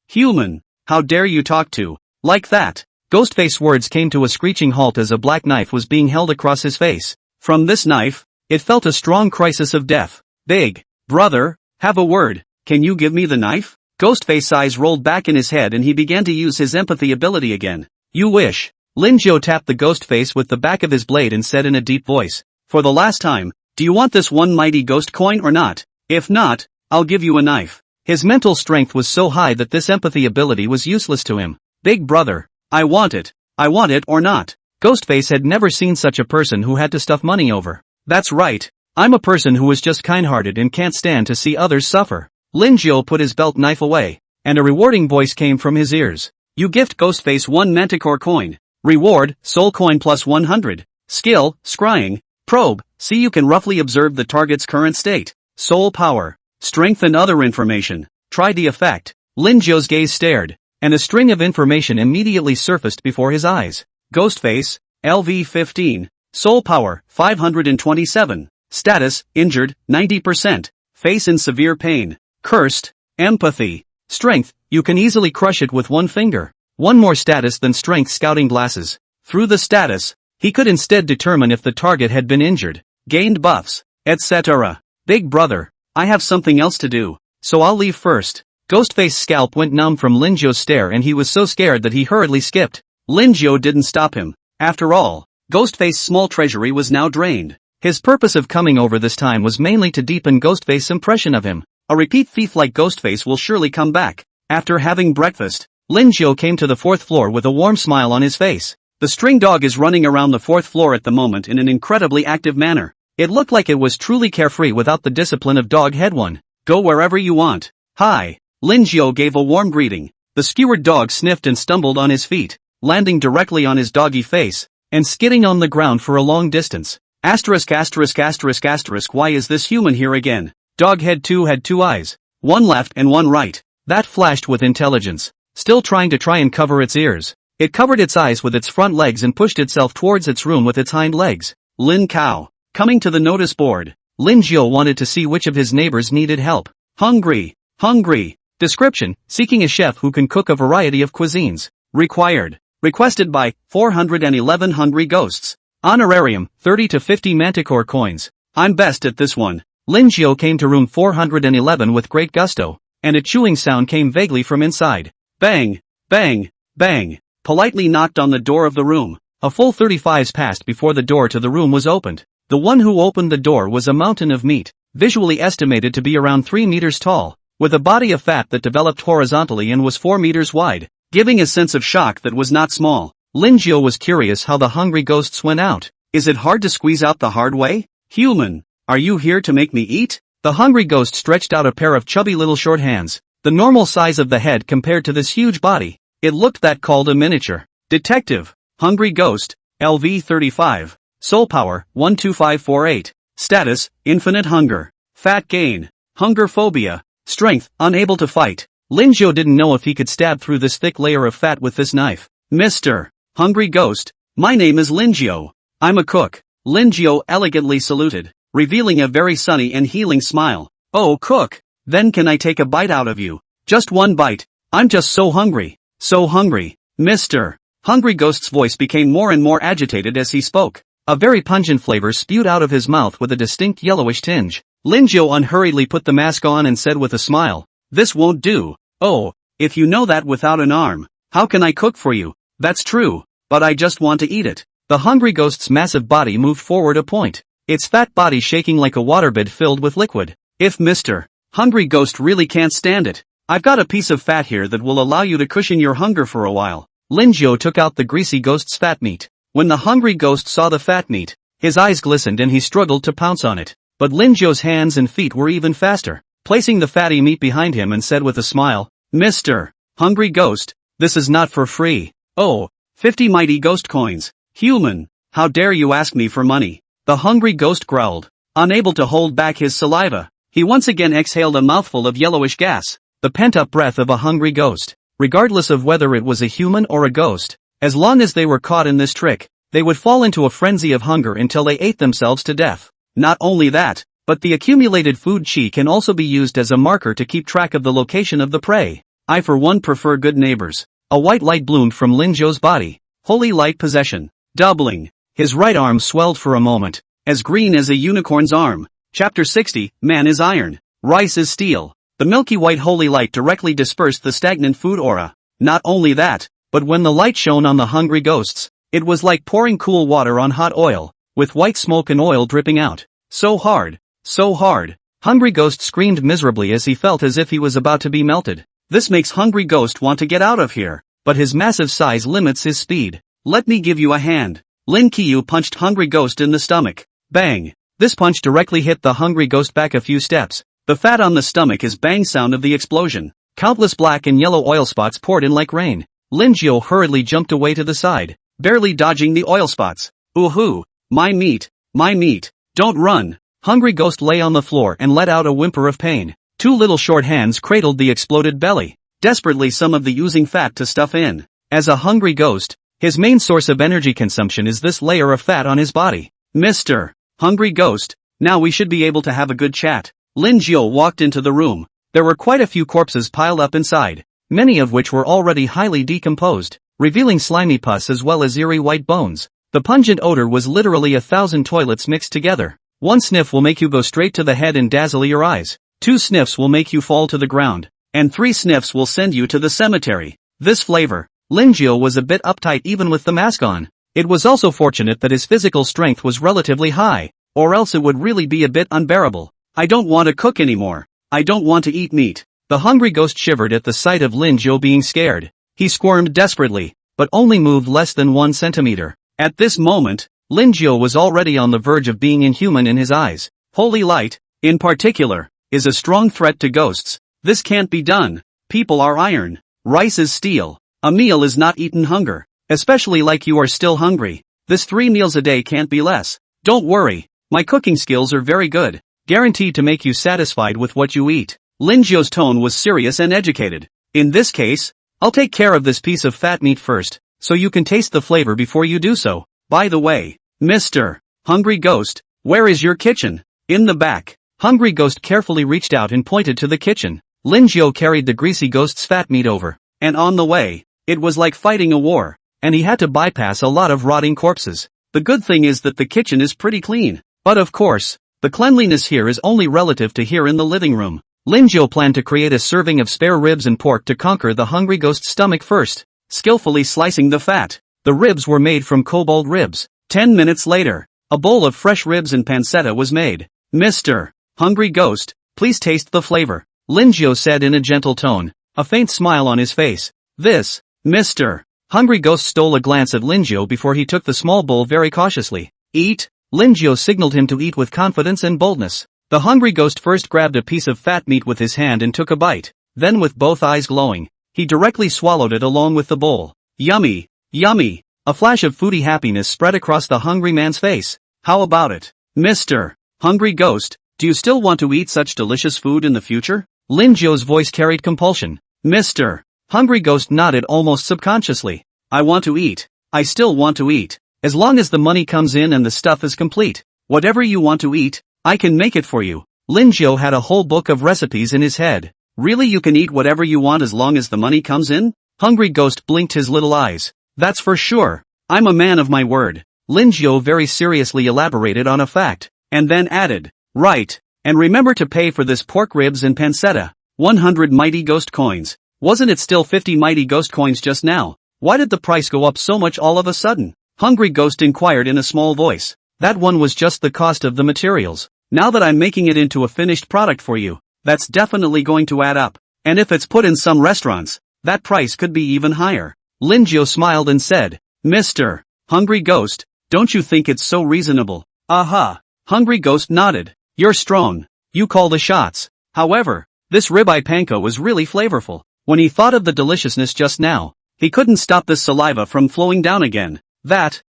Human, how dare you talk to, like that? Ghostface's words came to a screeching halt as a black knife was being held across his face. From this knife, it felt a strong crisis of death. Big brother, have a word. Can you give me the knife? Ghostface's eyes rolled back in his head and he began to use his empathy ability again. You wish. Lin Zhou tapped the Ghostface with the back of his blade and said in a deep voice. For the last time, do you want this one mighty ghost coin or not? If not, I'll give you a knife. His mental strength was so high that this empathy ability was useless to him. Big brother, I want it. I want it or not. Ghostface had never seen such a person who had to stuff money over. That's right. I'm a person who is just kind-hearted and can't stand to see others suffer. Lin Jiao put his belt knife away, and a rewarding voice came from his ears. You gift Ghostface 1 manticore coin. Reward, soul coin plus 100. Skill, scrying. Probe, see you can roughly observe the target's current state. Soul power, strength and other information. Try the effect. Lin Jiao's gaze stared, and a string of information immediately surfaced before his eyes. Ghostface, LV15. Soul power, 527. Status, injured, 90%. Face in severe pain. Cursed, empathy. Strength, you can easily crush it with one finger. One more status than strength scouting glasses. Through the status, he could instead determine if the target had been injured, gained buffs, etc. Big brother, I have something else to do, so I'll leave first. Ghostface's scalp went numb from Lin Jiao's stare and he was so scared that he hurriedly skipped. Lin Jiao didn't stop him. After all, Ghostface's small treasury was now drained. His purpose of coming over this time was mainly to deepen Ghostface's impression of him. A repeat thief like Ghostface will surely come back. After having breakfast, Lin Jiao came to the 4th floor with a warm smile on his face. The string dog is running around the 4th floor at the moment in an incredibly active manner. It looked like it was truly carefree without the discipline of Dog Head 1. Go wherever you want. Hi. Lin Jiao gave a warm greeting. The skewered dog sniffed and stumbled on his feet, landing directly on his doggy face, and skidding on the ground for a long distance. Asterisk asterisk asterisk asterisk why is this human here again? Doghead 2 had 2 eyes, one left and one right, that flashed with intelligence. Still trying to cover its ears, it covered its eyes with its front legs and pushed itself towards its room with its hind legs. Lin Cao. Coming to the notice board, Lin Jiao wanted to see which of his neighbors needed help. Hungry. Hungry. Description, seeking a chef who can cook a variety of cuisines. Required. Requested by 411 hungry ghosts. Honorarium, 30 to 50 manticore coins. I'm best at this one. Lin Jiao came to room 411 with great gusto, and a chewing sound came vaguely from inside. Bang, bang, bang. Politely knocked on the door of the room. A full 35s passed before the door to the room was opened. The one who opened the door was a mountain of meat, visually estimated to be around 3 meters tall, with a body of fat that developed horizontally and was 4 meters wide, giving a sense of shock that was not small. Lin Jiao was curious how the hungry ghosts went out. Is it hard to squeeze out the hard way? Human, are you here to make me eat? The hungry ghost stretched out a pair of chubby little short hands, the normal size of the head compared to this huge body. It looked that called a miniature. Detective, hungry ghost, LV35. Soul power, 12548. Status, infinite hunger. Fat gain. Hunger phobia. Strength, unable to fight. Lin Jiao didn't know if he could stab through this thick layer of fat with this knife. Mr. Hungry Ghost, my name is Lin Jiao. I'm a cook. Lin Jiao elegantly saluted, revealing a very sunny and healing smile. Oh cook, then can I take a bite out of you? Just one bite. I'm just so hungry. So hungry. Mr. Hungry Ghost's voice became more and more agitated as he spoke. A very pungent flavor spewed out of his mouth with a distinct yellowish tinge. Lin Jiao unhurriedly put the mask on and said with a smile, this won't do. Oh, if you know that without an arm, how can I cook for you? That's true, but I just want to eat it. The hungry ghost's massive body moved forward a point, its fat body shaking like a waterbed filled with liquid. If Mr. Hungry Ghost really can't stand it, I've got a piece of fat here that will allow you to cushion your hunger for a while. Lin Jiao took out the greasy ghost's fat meat. When the hungry ghost saw the fat meat, his eyes glistened and he struggled to pounce on it. But Lin Jiao's hands and feet were even faster, placing the fatty meat behind him and said with a smile, Mr. Hungry Ghost, this is not for free. Oh, 50 mighty ghost coins. Human, how dare you ask me for money? The hungry ghost growled, unable to hold back his saliva. He once again exhaled a mouthful of yellowish gas, the pent-up breath of a hungry ghost. Regardless of whether it was a human or a ghost, as long as they were caught in this trick, they would fall into a frenzy of hunger until they ate themselves to death. Not only that, but the accumulated food chi can also be used as a marker to keep track of the location of the prey. I for one prefer good neighbors. A white light bloomed from Lin Jiao's body. Holy light possession. Doubling. His right arm swelled for a moment, as green as a unicorn's arm. Chapter 60, Man is Iron. Rice is Steel. The milky white holy light directly dispersed the stagnant food aura. Not only that, but when the light shone on the hungry ghosts, it was like pouring cool water on hot oil, with white smoke and oil dripping out. So hard. So hard. Hungry Ghost screamed miserably as he felt as if he was about to be melted. This makes Hungry Ghost want to get out of here, but his massive size limits his speed. Let me give you a hand. Lin Qiu punched Hungry Ghost in the stomach. Bang! This punch directly hit the Hungry Ghost back a few steps. The fat on the stomach is bang sound of the explosion. Countless black and yellow oil spots poured in like rain. Lin Jiu hurriedly jumped away to the side, barely dodging the oil spots. Ooh-hoo! My meat! My meat! Don't run! Hungry Ghost lay on the floor and let out a whimper of pain. Two little short hands cradled the exploded belly, desperately some of the oozing fat to stuff in. As a hungry ghost, his main source of energy consumption is this layer of fat on his body. Mr. Hungry Ghost, now we should be able to have a good chat. Lin Jiu walked into the room. There were quite a few corpses piled up inside, many of which were already highly decomposed, revealing slimy pus as well as eerie white bones. The pungent odor was literally 1,000 toilets mixed together. One sniff will make you go straight to the head and dazzle your eyes. 2 sniffs will make you fall to the ground. And 3 sniffs will send you to the cemetery. This flavor. Lin Jiu was a bit uptight even with the mask on. It was also fortunate that his physical strength was relatively high, or else it would really be a bit unbearable. I don't want to cook anymore. I don't want to eat meat. The hungry ghost shivered at the sight of Lin Jiu being scared. He squirmed desperately, but only moved less than 1 centimeter. At this moment, Lin Jiu was already on the verge of being inhuman in his eyes. Holy light, in particular, is a strong threat to ghosts. This can't be done. People are iron. Rice is steel. A meal is not eaten hunger, especially like you are still hungry. This 3 meals a day can't be less. Don't worry, my cooking skills are very good, guaranteed to make you satisfied with what you eat. Lin Jiu's tone was serious and educated. In this case, I'll take care of this piece of fat meat first, so you can taste the flavor before you do so. By the way, Mr. Hungry Ghost, where is your kitchen? In the back. Hungry Ghost carefully reached out and pointed to the kitchen. Lin Jiu carried the greasy ghost's fat meat over, and on the way, it was like fighting a war, and he had to bypass a lot of rotting corpses. The good thing is that the kitchen is pretty clean, but of course, the cleanliness here is only relative to here in the living room. Lin Jiu planned to create a serving of spare ribs and pork to conquer the hungry ghost's stomach first, skillfully slicing the fat. The ribs were made from kobold ribs. 10 minutes later, a bowl of fresh ribs and pancetta was made. Mr. Hungry Ghost, please taste the flavor, Lin Jiu said in a gentle tone, a faint smile on his face. This, Mr. Hungry Ghost stole a glance at Lin Jiu before he took the small bowl very cautiously. Eat? Lin Jiu signaled him to eat with confidence and boldness. The hungry ghost first grabbed a piece of fat meat with his hand and took a bite. Then with both eyes glowing, he directly swallowed it along with the bowl. Yummy! Yummy! A flash of foodie happiness spread across the hungry man's face. How about it, Mr. Hungry Ghost? Do you still want to eat such delicious food in the future? Lin Jiu's voice carried compulsion. Mr. Hungry Ghost nodded almost subconsciously. I want to eat. I still want to eat. As long as the money comes in and the stuff is complete. Whatever you want to eat, I can make it for you. Lin Jiu had a whole book of recipes in his head. Really, you can eat whatever you want as long as the money comes in? Hungry Ghost blinked his little eyes. That's for sure. I'm a man of my word. Lin Jiu very seriously elaborated on a fact, and then added, right, and remember to pay for this pork ribs and pancetta. 100 mighty ghost coins. Wasn't it still 50 mighty ghost coins just now? Why did the price go up so much all of a sudden? Hungry Ghost inquired in a small voice. That one was just the cost of the materials. Now that I'm making it into a finished product for you, that's definitely going to add up. And if it's put in some restaurants, that price could be even higher. Lin Jiu smiled and said, Mr. Hungry Ghost, don't you think it's so reasonable? Aha! Hungry Ghost nodded. You're strong. You call the shots. However, this ribeye panko was really flavorful. When he thought of the deliciousness just now, he couldn't stop the saliva from flowing down again.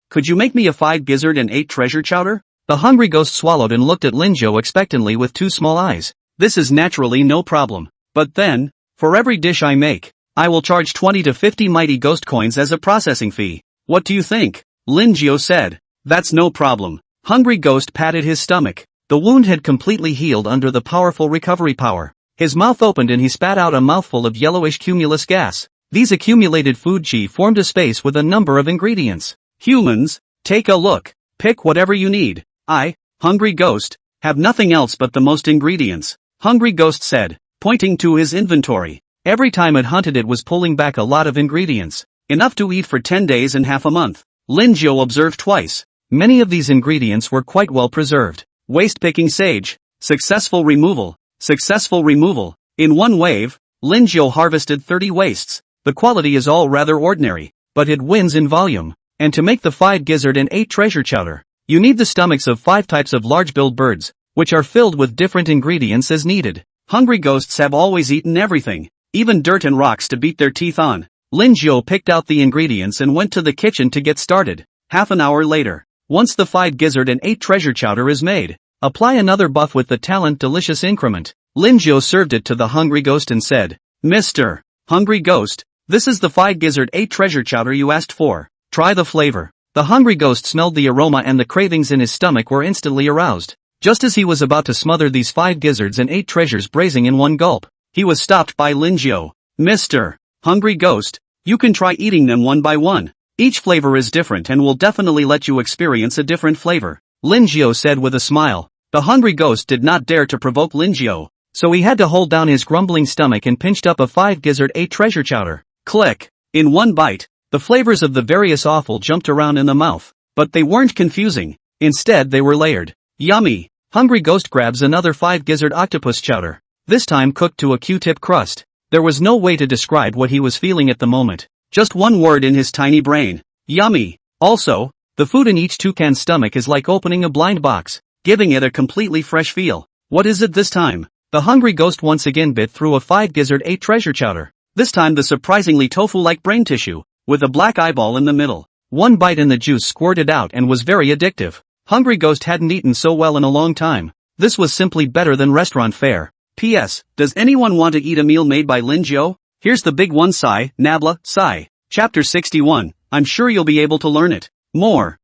Could you make me a 5 gizzard and 8 treasure chowder? The hungry ghost swallowed and looked at Lin Jiu expectantly with 2 small eyes. This is naturally no problem. But then, for every dish I make, I will charge 20 to 50 mighty ghost coins as a processing fee. What do you think? Lin Jiu said. That's no problem. Hungry Ghost patted his stomach. The wound had completely healed under the powerful recovery power. His mouth opened and he spat out a mouthful of yellowish cumulus gas. These accumulated food chi formed a space with a number of ingredients. Humans, take a look. Pick whatever you need. I, Hungry Ghost, have nothing else but the most ingredients. Hungry Ghost said, pointing to his inventory. Every time it hunted it was pulling back a lot of ingredients. Enough to eat for 10 days and half a month. Lin Jiu observed twice. Many of these ingredients were quite well preserved. Waste picking sage. Successful removal. Successful removal. In one wave, Lin Jiu harvested 30 wastes. The quality is all rather ordinary, but it wins in volume. And to make the 5 gizzard and 8 treasure chowder, you need the stomachs of 5 types of large-billed birds, which are filled with different ingredients as needed. Hungry ghosts have always eaten everything, even dirt and rocks to beat their teeth on. Lin Jiao picked out the ingredients and went to the kitchen to get started. Half an hour later, once the 5 gizzard and 8 treasure chowder is made, apply another buff with the talent delicious increment. Lin Jiao served it to the hungry ghost and said, "Mr. Hungry Ghost, this is the 5 gizzard 8 treasure chowder you asked for. Try the flavor." The hungry ghost smelled the aroma and the cravings in his stomach were instantly aroused. Just as he was about to smother these 5 gizzards and 8 treasures braising in one gulp, he was stopped by Lin Jiao. "Mr. Hungry Ghost, you can try eating them one by one. Each flavor is different and will definitely let you experience a different flavor," Lin Jiao said with a smile. The hungry ghost did not dare to provoke Lin Jiao, so he had to hold down his grumbling stomach and pinched up a 5 gizzard 8 treasure chowder. Click! In one bite, the flavors of the various offal jumped around in the mouth, but they weren't confusing. Instead they were layered. Yummy! Hungry ghost grabs another 5 gizzard octopus chowder, this time cooked to a Q-tip crust. There was no way to describe what he was feeling at the moment. Just one word in his tiny brain. Yummy! Also, the food in each toucan's stomach is like opening a blind box, giving it a completely fresh feel. What is it this time? The hungry ghost once again bit through a 5 gizzard 8 treasure chowder. This time the surprisingly tofu-like brain tissue, with a black eyeball in the middle. One bite and the juice squirted out and was very addictive. Hungry ghost hadn't eaten so well in a long time. This was simply better than restaurant fare. P.S. Does anyone want to eat a meal made by Lin Jiao? Here's the big one. Sigh, Nabla, sigh. Chapter 61. I'm sure you'll be able to learn it. More.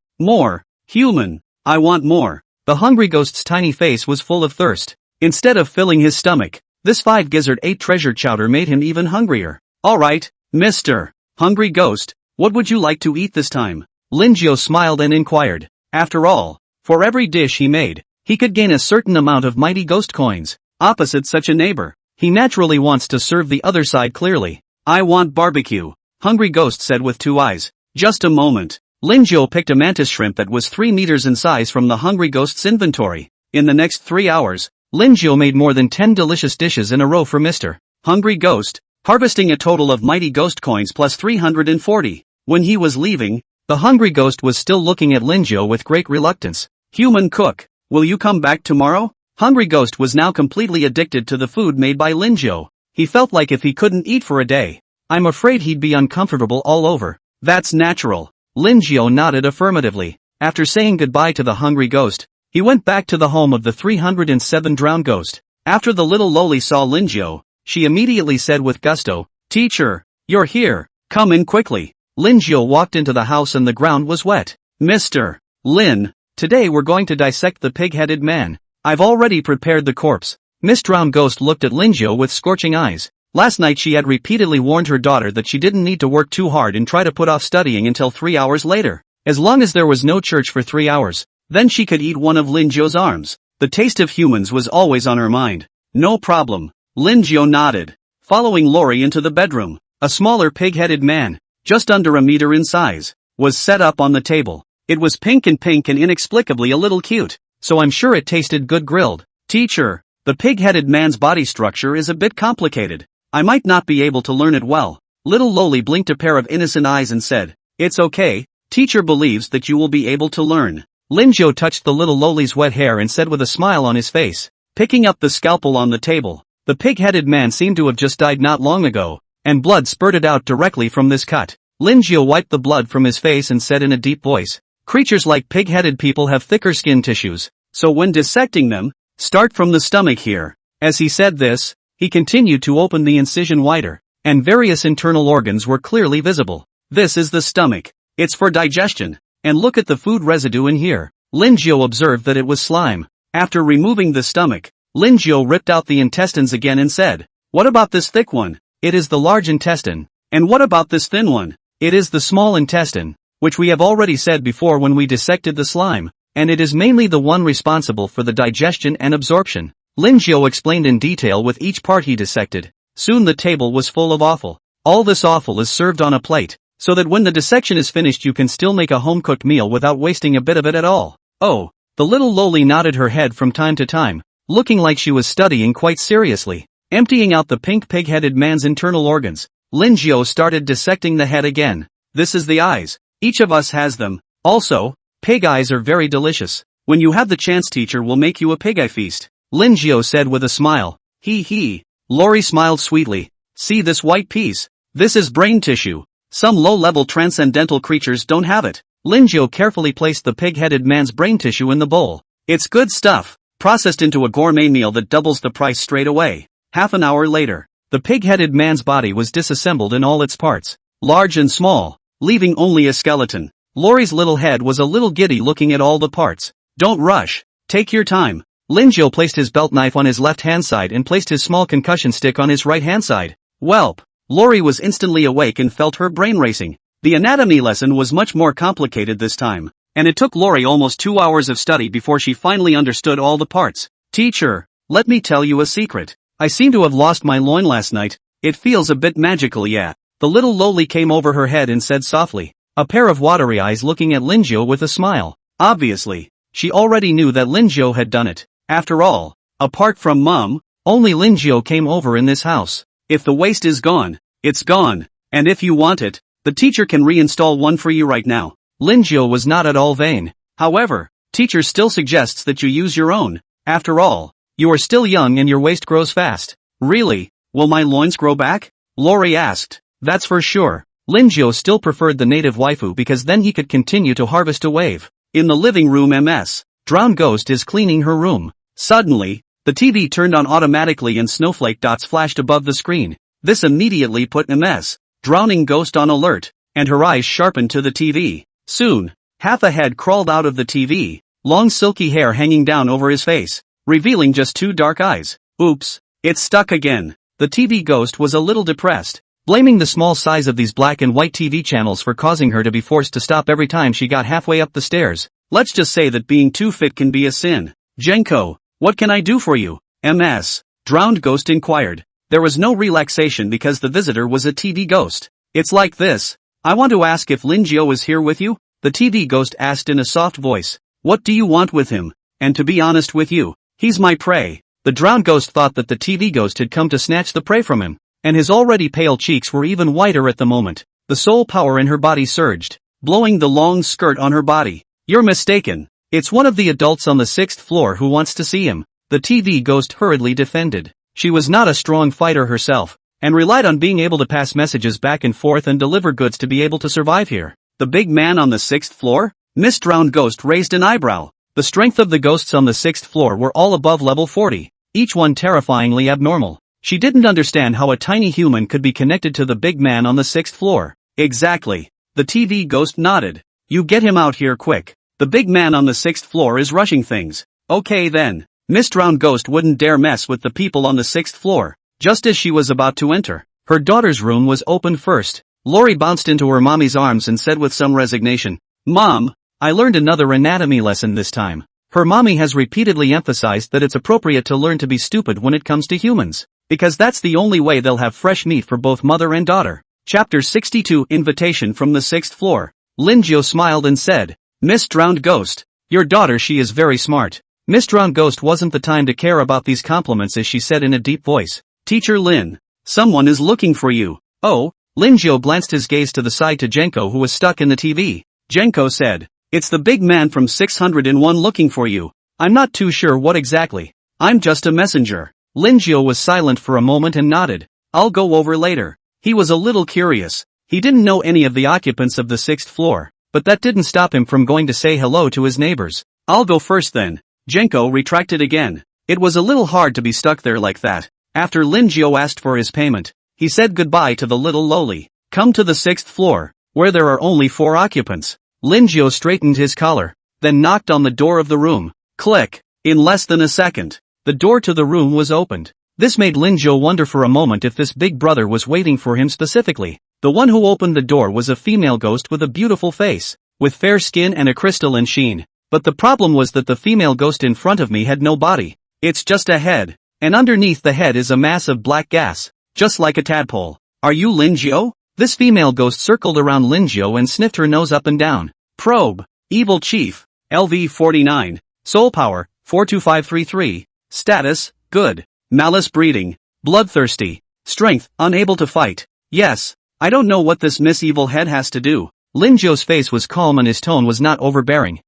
Human. I want more. The hungry ghost's tiny face was full of thirst. Instead of filling his stomach, this 5 gizzard 8 treasure chowder made him even hungrier. Alright, Mr. Hungry Ghost, what would you like to eat this time? Lin Jiao smiled and inquired. After all, for every dish he made, he could gain a certain amount of mighty ghost coins. Opposite such a neighbor, he naturally wants to serve the other side clearly. I want barbecue, Hungry Ghost said with 2 eyes. Just a moment. Lin Jiao picked a mantis shrimp that was 3 meters in size from the hungry ghost's inventory. In the next 3 hours, Lin Jiao made more than 10 delicious dishes in a row for Mr. Hungry Ghost, harvesting a total of mighty ghost coins plus 340. When he was leaving, the hungry ghost was still looking at Lin Jiao with great reluctance. Human cook, will you come back tomorrow? Hungry Ghost was now completely addicted to the food made by Lin Jiao. He felt like if he couldn't eat for a day, I'm afraid he'd be uncomfortable all over. That's natural. Lin Jiao nodded affirmatively. After saying goodbye to the hungry ghost, he went back to the home of the 307 drowned ghost. After the little loli saw Lin Jiao, she immediately said with gusto, "Teacher, you're here, come in quickly." Lin Jiao walked into the house and the ground was wet. "Mr. Lin, today we're going to dissect the pig-headed man. I've already prepared the corpse." Miss Drowned Ghost looked at Lin Jiao with scorching eyes. Last night she had repeatedly warned her daughter that she didn't need to work too hard and try to put off studying until 3 hours later. As long as there was no church for 3 hours, then she could eat one of Lin Jiao's arms. The taste of humans was always on her mind. No problem. Lin Jiao nodded, following Lori into the bedroom. A smaller pig-headed man, just under a meter in size, was set up on the table. It was pink and inexplicably a little cute, so I'm sure it tasted good grilled. Teacher, the pig-headed man's body structure is a bit complicated. I might not be able to learn it well. Little Loli blinked a pair of innocent eyes and said, "It's okay, teacher believes that you will be able to learn." Lin Jiao touched the little Loli's wet hair and said with a smile on his face, picking up the scalpel on the table, "The pig-headed man seemed to have just died not long ago, and blood spurted out directly from this cut." Lin Jiao wiped the blood from his face and said in a deep voice, "Creatures like pig-headed people have thicker skin tissues, so when dissecting them, start from the stomach here." As he said this, he continued to open the incision wider, and various internal organs were clearly visible. This is the stomach. It's for digestion. And look at the food residue in here. Lin Jiao observed that it was slime. After removing the stomach, Lin Jiao ripped out the intestines again and said, "What about this thick one? It is the large intestine. And what about this thin one? It is the small intestine, which we have already said before when we dissected the slime, and it is mainly the one responsible for the digestion and absorption." Lin Jiao explained in detail with each part he dissected. Soon the table was full of offal. All this offal is served on a plate, so that when the dissection is finished you can still make a home-cooked meal without wasting a bit of it at all. Oh, the little Loli nodded her head from time to time, looking like she was studying quite seriously. Emptying out the pink pig-headed man's internal organs, Lin Jiao started dissecting the head again. This is the eyes. Each of us has them. Also, pig eyes are very delicious. When you have the chance, teacher will make you a pig eye feast. Lin Jiao said with a smile. Hee hee. Lori smiled sweetly. See this white piece? This is brain tissue. Some low-level transcendental creatures don't have it. Lin Jiao carefully placed the pig-headed man's brain tissue in the bowl. It's good stuff. Processed into a gourmet meal that doubles the price straight away. Half an hour later, the pig-headed man's body was disassembled in all its parts, large and small, leaving only a skeleton. Lori's little head was a little giddy looking at all the parts. Don't rush. Take your time. Lin Jiao placed his belt knife on his left-hand side and placed his small concussion stick on his right-hand side. Welp. Lori was instantly awake and felt her brain racing. The anatomy lesson was much more complicated this time, and it took Lori almost 2 hours of study before she finally understood all the parts. Teacher, let me tell you a secret. I seem to have lost my loin last night. It feels a bit magical, yeah. The little loli came over her head and said softly, a pair of watery eyes looking at Lin Jiao with a smile. Obviously, she already knew that Lin Jiao had done it. After all, apart from Mom, only Lin Jiao came over in this house. If the waist is gone, it's gone. And if you want it, the teacher can reinstall one for you right now. Lin Jiao was not at all vain. However, teacher still suggests that you use your own. After all, you are still young and your waist grows fast. Really? Will my loins grow back? Lori asked. That's for sure. Lin Jiao still preferred the native waifu because then he could continue to harvest a wave. In the living room, Ms. Drowned Ghost is cleaning her room. Suddenly, the TV turned on automatically and snowflake dots flashed above the screen. This immediately put Ms. Drowning Ghost on alert, and her eyes sharpened to the TV. Soon, half a head crawled out of the TV, long silky hair hanging down over his face, revealing just 2 dark eyes. Oops, it's stuck again. The TV ghost was a little depressed, blaming the small size of these black and white TV channels for causing her to be forced to stop every time she got halfway up the stairs. Let's just say that being too fit can be a sin. Jenko, what can I do for you? Ms. Drowned Ghost inquired. There was no relaxation because the visitor was a TV ghost. It's like this. I want to ask if Lin Jiao is here with you? The TV ghost asked in a soft voice. What do you want with him? And to be honest with you, he's my prey. The drowned ghost thought that the TV ghost had come to snatch the prey from him, and his already pale cheeks were even whiter at the moment. The soul power in her body surged, blowing the long skirt on her body. You're mistaken. It's one of the adults on the 6th floor who wants to see him. The TV ghost hurriedly defended. She was not a strong fighter herself, and relied on being able to pass messages back and forth and deliver goods to be able to survive here. The big man on the 6th floor? Miss Drowned Ghost raised an eyebrow. The strength of the ghosts on the 6th floor were all above level 40, each one terrifyingly abnormal. She didn't understand how a tiny human could be connected to the big man on the 6th floor. Exactly. The TV ghost nodded. You get him out here quick. The big man on the 6th floor is rushing things. Okay then. Miss Drowned Ghost wouldn't dare mess with the people on the 6th floor. Just as she was about to enter, her daughter's room was opened first. Lori bounced into her mommy's arms and said with some resignation, Mom, I learned another anatomy lesson this time. Her mommy has repeatedly emphasized that it's appropriate to learn to be stupid when it comes to humans, because that's the only way they'll have fresh meat for both mother and daughter. Chapter 62 Invitation from the 6th floor. Lin Jiao smiled and said, Miss Drowned Ghost, your daughter, she is very smart. Miss Drowned Ghost wasn't the time to care about these compliments as she said in a deep voice, Teacher Lin, someone is looking for you. Oh, Lin Jiao glanced his gaze to the side to Jenko who was stuck in the TV. Jenko said, it's the big man from 601 looking for you. I'm not too sure what exactly. I'm just a messenger. Lin Jiao was silent for a moment and nodded. I'll go over later. He was a little curious. He didn't know any of the occupants of the 6th floor, but that didn't stop him from going to say hello to his neighbors. I'll go first then. Jenko retracted again. It was a little hard to be stuck there like that. After Lin Jiao asked for his payment, he said goodbye to the little loli. Come to the 6th floor, where there are only 4 occupants. Lin Jiao straightened his collar, then knocked on the door of the room. Click. In less than a second, the door to the room was opened. This made Lin Jiao wonder for a moment if this big brother was waiting for him specifically. The one who opened the door was a female ghost with a beautiful face, with fair skin and a crystalline sheen. But the problem was that the female ghost in front of me had no body. It's just a head, and underneath the head is a mass of black gas, just like a tadpole. Are you Lin Jiao? This female ghost circled around Lin Jiao and sniffed her nose up and down. Probe. Evil Chief. LV 49. Soul Power. 42533. Status. Good. Malice Breeding. Bloodthirsty. Strength. Unable to fight. Yes. I don't know what this Miss Evil Head has to do. Lin Zhou's face was calm and his tone was not overbearing.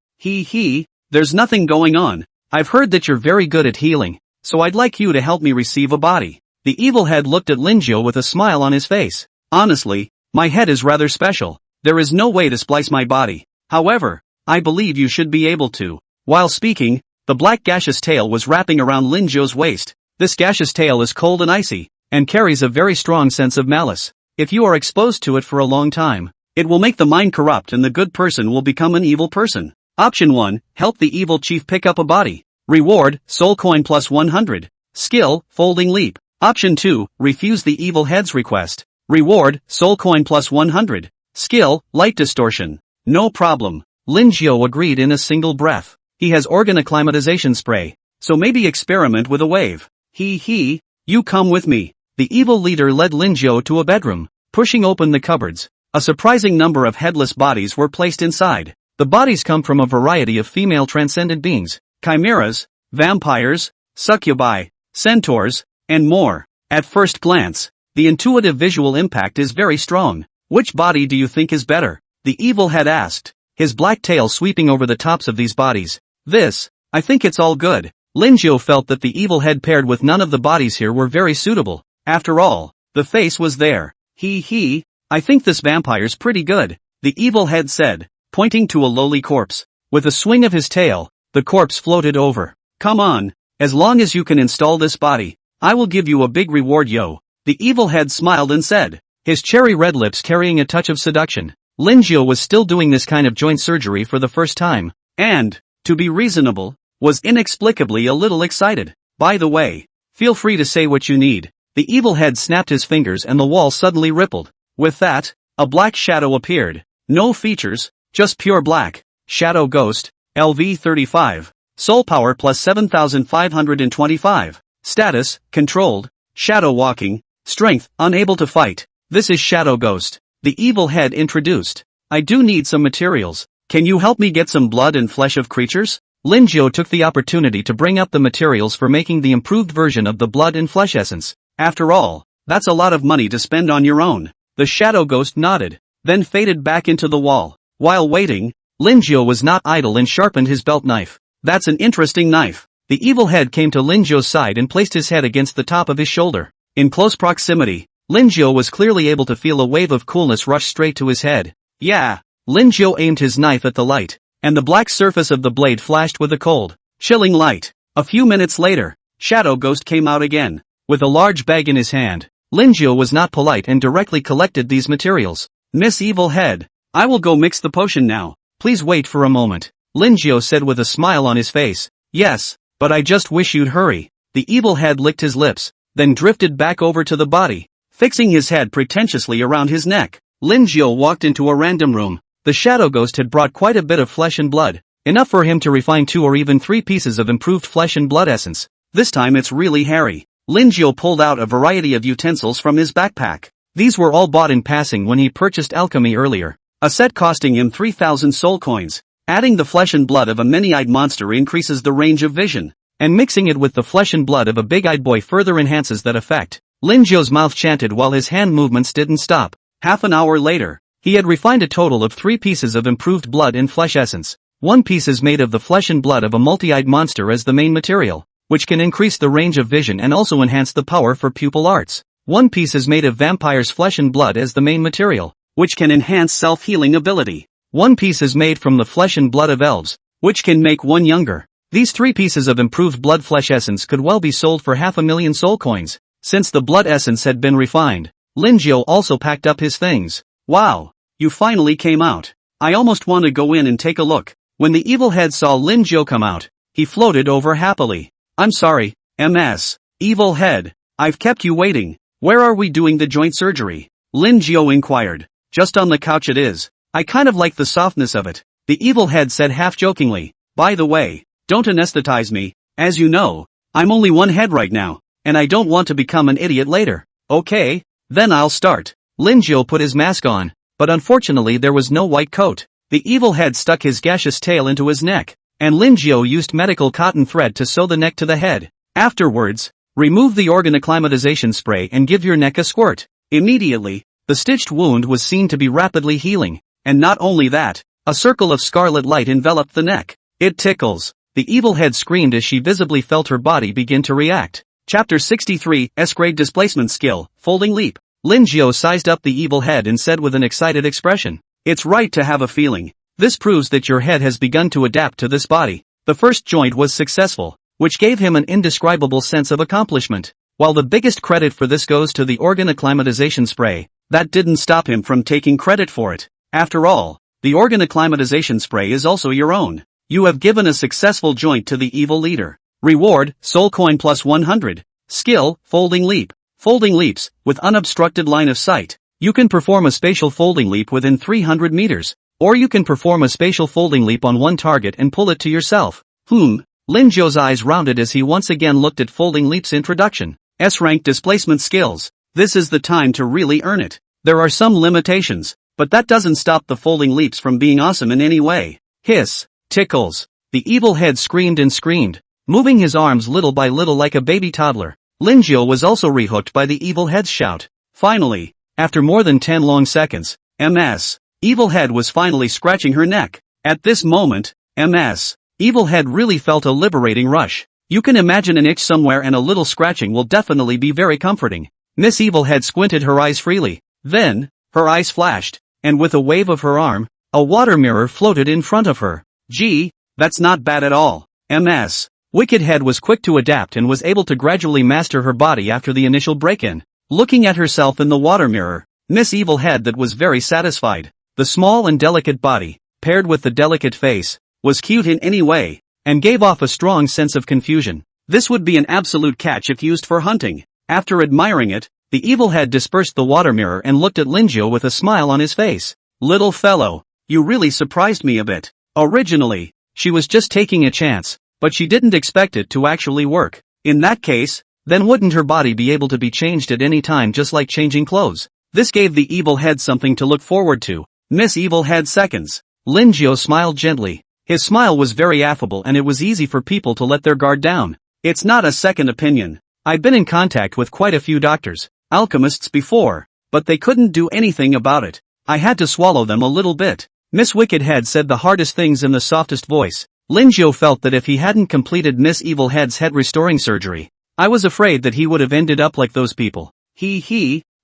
There's nothing going on. I've heard that you're very good at healing, so I'd like you to help me receive a body. The evil head looked at Lin Zhou with a smile on his face. Honestly, my head is rather special. There is no way to splice my body. However, I believe you should be able to. While speaking, the black gaseous tail was wrapping around Lin Zhou's waist. This gaseous tail is cold and icy, and carries a very strong sense of malice. If you are exposed to it for a long time, it will make the mind corrupt and the good person will become an evil person. Option 1, help the evil chief pick up a body. Reward, soul coin plus 100. Skill, folding leap. Option 2, refuse the evil head's request. Reward, soul coin plus 100. Skill, light distortion. No problem. Lin Zhou agreed in a single breath. He has organ acclimatization spray, so maybe experiment with a wave. You come with me. The evil leader led Lin Zhou to a bedroom. Pushing open the cupboards, a surprising number of headless bodies were placed inside. The bodies come from a variety of female transcendent beings, chimeras, vampires, succubi, centaurs, and more. At first glance, the intuitive visual impact is very strong. Which body do you think is better? The evil head asked, his black tail sweeping over the tops of these bodies. I think it's all good. Lin Zhou felt that the evil head paired with none of the bodies here were very suitable. After all, the face was there. I think this vampire's pretty good, the evil head said, pointing to a lowly corpse. With a swing of his tail, the corpse floated over. Come on, as long as you can install this body, I will give you a big reward, yo. The evil head smiled and said, his cherry red lips carrying a touch of seduction. Lin Zhou was still doing this kind of joint surgery for the first time, and, to be reasonable, was inexplicably a little excited. By the way, feel free to say what you need. The evil head snapped his fingers and the wall suddenly rippled. With that, a black shadow appeared. No features, just pure black. Shadow Ghost, LV 35. Soul power plus 7525. Status, controlled. Shadow walking. Strength, unable to fight. This is Shadow Ghost. The evil head introduced. I do need some materials. Can you help me get some blood and flesh of creatures? Lin Zhou took the opportunity to bring up the materials for making the improved version of the blood and flesh essence. After all, that's a lot of money to spend on your own. The Shadow Ghost nodded, then faded back into the wall. While waiting, Lin Zhou was not idle and sharpened his belt knife. That's an interesting knife. The evil head came to Lin Zhou's side and placed his head against the top of his shoulder. In close proximity, Lin Zhou was clearly able to feel a wave of coolness rush straight to his head. Yeah. Lin Zhou aimed his knife at the light, and the black surface of the blade flashed with a cold, chilling light. A few minutes later, Shadow Ghost came out again, with a large bag in his hand. Lin Zhou was not polite and directly collected these materials. Miss Evil Head, I will go mix the potion now. Please wait for a moment, Lin Zhou said with a smile on his face. Yes, but I just wish you'd hurry. The evil head licked his lips, then drifted back over to the body, fixing his head pretentiously around his neck. Lin Zhou walked into a random room. The Shadow Ghost had brought quite a bit of flesh and blood, enough for him to refine 2 or even 3 pieces of improved flesh and blood essence. This time it's really hairy. Lin Zhou pulled out a variety of utensils from his backpack. These were all bought in passing when he purchased alchemy earlier. A set costing him 3,000 soul coins. Adding the flesh and blood of a many-eyed monster increases the range of vision, and mixing it with the flesh and blood of a big-eyed boy further enhances that effect. Lin Zhou's mouth chanted while his hand movements didn't stop. Half an hour later, he had refined a total of 3 pieces of improved blood and flesh essence. 1 piece is made of the flesh and blood of a multi-eyed monster as the main material, which can increase the range of vision and also enhance the power for pupil arts. 1 piece is made of vampire's flesh and blood as the main material, which can enhance self-healing ability. 1 piece is made from the flesh and blood of elves, which can make one younger. These 3 pieces of improved blood flesh essence could well be sold for 500,000 soul coins. Since the blood essence had been refined, Lin Zhou also packed up his things. Wow, you finally came out. I almost want to go in and take a look. When the evil head saw Lin Zhou come out, he floated over happily. I'm sorry, MS. Evil head, I've kept you waiting. Where are we doing the joint surgery? Lin Zhou inquired. Just on the couch it is. I kind of like the softness of it, the evil head said half-jokingly. By the way, don't anesthetize me. As you know, I'm only one head right now, and I don't want to become an idiot later. Okay, then I'll start. Lin Zhou put his mask on, but unfortunately there was no white coat. The evil head stuck his gaseous tail into his neck, and Lin Zhou used medical cotton thread to sew the neck to the head. Afterwards, remove the organ acclimatization spray and give your neck a squirt. Immediately, the stitched wound was seen to be rapidly healing. and not only that, a circle of scarlet light enveloped the neck. It tickles. The evil head screamed as she visibly felt her body begin to react. Chapter 63, S-grade displacement skill, folding leap. Lin Jiao sized up the evil head and said with an excited expression, "It's right to have a feeling. This proves that your head has begun to adapt to this body." The first joint was successful, which gave him an indescribable sense of accomplishment. While the biggest credit for this goes to the organ acclimatization spray, that didn't stop him from taking credit for it. After all, the organ acclimatization spray is also your own. You have given a successful joint to the evil leader. Reward, soul coin plus 100. Skill, folding leap. Folding leaps, with unobstructed line of sight. You can perform a spatial folding leap within 300 meters. Or you can perform a spatial folding leap on one target and pull it to yourself. Lin Jiao's eyes rounded as he once again looked at folding leap's introduction. S-rank displacement skills. This is the time to really earn it. There are some limitations, but that doesn't stop the folding leaps from being awesome in any way. Hiss. Tickles. The evil head screamed and screamed, moving his arms little by little like a baby toddler. Lin Jiao was also rehooked by the evil head's shout. Finally, after more than 10 long seconds, Ms. Evil head was finally scratching her neck. At this moment, Ms. Evil head really felt a liberating rush. You can imagine an itch somewhere and a little scratching will definitely be very comforting. Miss Evil head squinted her eyes freely. Then, her eyes flashed, and with a wave of her arm, a water mirror floated in front of her. Gee, that's not bad at all. Ms. Wicked Head was quick to adapt and was able to gradually master her body after the initial break-in. Looking at herself in the water mirror, Miss Evil Head that was very satisfied. The small and delicate body, paired with the delicate face, was cute in any way, and gave off a strong sense of confusion. This would be an absolute catch if used for hunting. After admiring it, the evil head dispersed the water mirror and looked at Lin Jiao with a smile on his face. "Little fellow, you really surprised me a bit. Originally, she was just taking a chance, but she didn't expect it to actually work. In that case, then wouldn't her body be able to be changed at any time just like changing clothes?" This gave the evil head something to look forward to. Miss Evil Head seconds. Lin Jiao smiled gently. His smile was very affable and it was easy for people to let their guard down. "It's not a second opinion. I've been in contact with quite a few doctors, alchemists before, but they couldn't do anything about it. I had to swallow them a little bit." Miss Wicked Head said the hardest things in the softest voice. Lin Jiao felt that if he hadn't completed Miss Evil Head's head restoring surgery, I was afraid that he would have ended up like those people.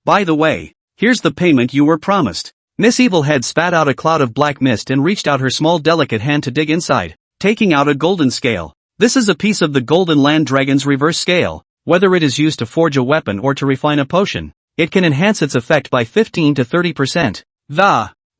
By the way, here's the payment you were promised." Miss Evil Head spat out a cloud of black mist and reached out her small delicate hand to dig inside, taking out a golden scale. This is a piece of the Golden Land Dragon's reverse scale. Whether it is used to forge a weapon or to refine a potion, it can enhance its effect by 15 to 30%.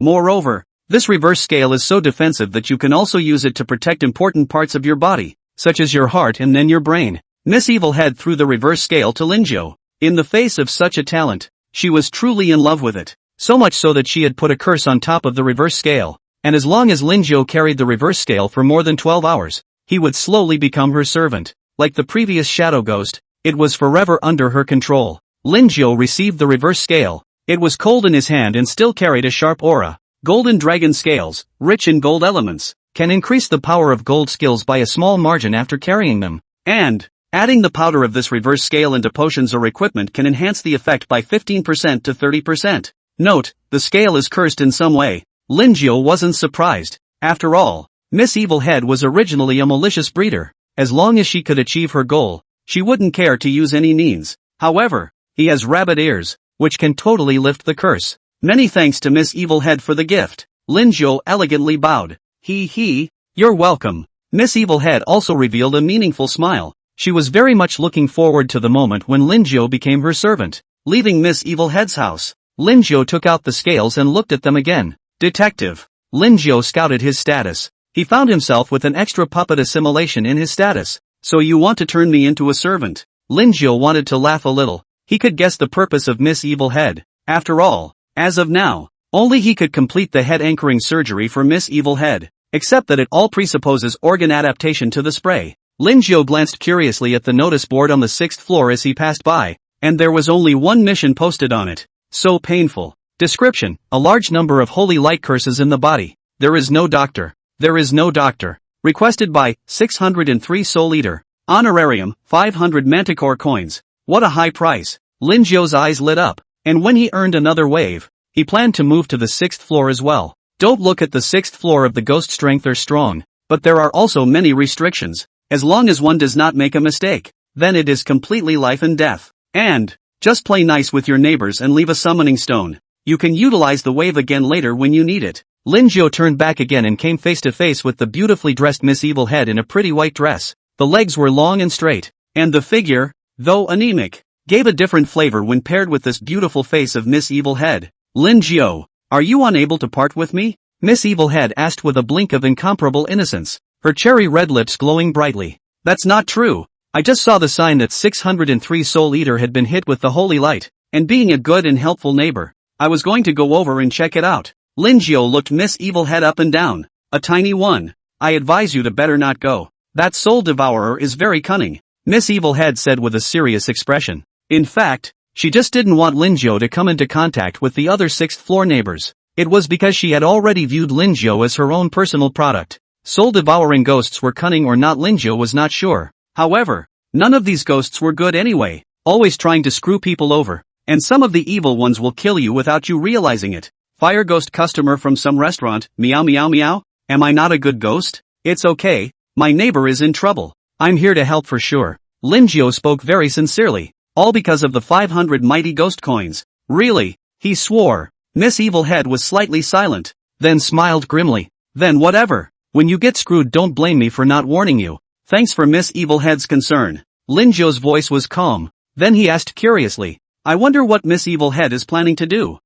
Moreover, this reverse scale is so defensive that you can also use it to protect important parts of your body, such as your heart and then your brain. Miss Evil Head threw the reverse scale to Lin Jiao. In the face of such a talent, she was truly in love with it. So much so that she had put a curse on top of the reverse scale, and as long as Lin Jiao carried the reverse scale for more than 12 hours, he would slowly become her servant. Like the previous shadow ghost, it was forever under her control. Lin Jiao received the reverse scale. It was cold in his hand and still carried a sharp aura. Golden dragon scales, rich in gold elements, can increase the power of gold skills by a small margin after carrying them. And, adding the powder of this reverse scale into potions or equipment can enhance the effect by 15% to 30%. Note, the scale is cursed in some way. Lin Jiao wasn't surprised. After all, Miss Evil Head was originally a malicious breeder. As long as she could achieve her goal, she wouldn't care to use any means. However, he has rabbit ears, which can totally lift the curse. Many thanks to Miss Evil Head for the gift. Lin Jiao elegantly bowed. You're welcome. Miss Evil Head also revealed a meaningful smile. She was very much looking forward to the moment when Lin Jiao became her servant. Leaving Miss Evil Head's house, Lin Jiao took out the scales and looked at them again. Detective. Lin Jiao scouted his status. He found himself with an extra puppet assimilation in his status. "So you want to turn me into a servant?" Lin Jiao wanted to laugh a little. He could guess the purpose of Miss Evil Head. After all, as of now, only he could complete the head anchoring surgery for Miss Evil Head. Except that it all presupposes organ adaptation to the spray. Lin Jiao glanced curiously at the notice board on the 6th floor as he passed by, and there was only one mission posted on it. So painful. Description: a large number of holy light curses in the body. There is no doctor. There is no doctor. Requested by 603 Soul Eater. Honorarium, 500 manticore coins. What a high price. Lin Jiao's eyes lit up, and when he earned another wave, he planned to move to the 6th floor as well. Don't look at the 6th floor of the ghost strength or strong, but there are also many restrictions. As long as one does not make a mistake, then it is completely life and death. And, just play nice with your neighbors and leave a summoning stone. You can utilize the wave again later when you need it. Lin Jiao turned back again and came face to face with the beautifully dressed Miss Evil Head in a pretty white dress. The legs were long and straight, and the figure, though anemic, gave a different flavor when paired with this beautiful face of Miss Evil Head. Lin Jiao, are you unable to part with me? Miss Evil Head asked with a blink of incomparable innocence, her cherry red lips glowing brightly. That's not true. I just saw the sign that 603 Soul Eater had been hit with the holy light, and being a good and helpful neighbor, I was going to go over and check it out. Lin Jiao looked Miss Evil Head up and down. A tiny one. I advise you to better not go. That soul devourer is very cunning, Miss Evil Head said with a serious expression. In fact, she just didn't want Lin Jiao to come into contact with the other 6th floor neighbors. It was because she had already viewed Lin Jiao as her own personal product. Soul-devouring ghosts were cunning or not, Lin Jiao was not sure. However, none of these ghosts were good anyway, always trying to screw people over, and some of the evil ones will kill you without you realizing it. Fire ghost customer from some restaurant, meow meow meow, am I not a good ghost? It's okay, my neighbor is in trouble. I'm here to help for sure. Lin Jiao spoke very sincerely, all because of the 500 mighty ghost coins. Really? He swore. Miss Evil Head was slightly silent, then smiled grimly. Then whatever. When you get screwed, don't blame me for not warning you. Thanks for Miss Evil Head's concern. Lin Jiao's voice was calm. Then he asked curiously, I wonder what Miss Evil Head is planning to do.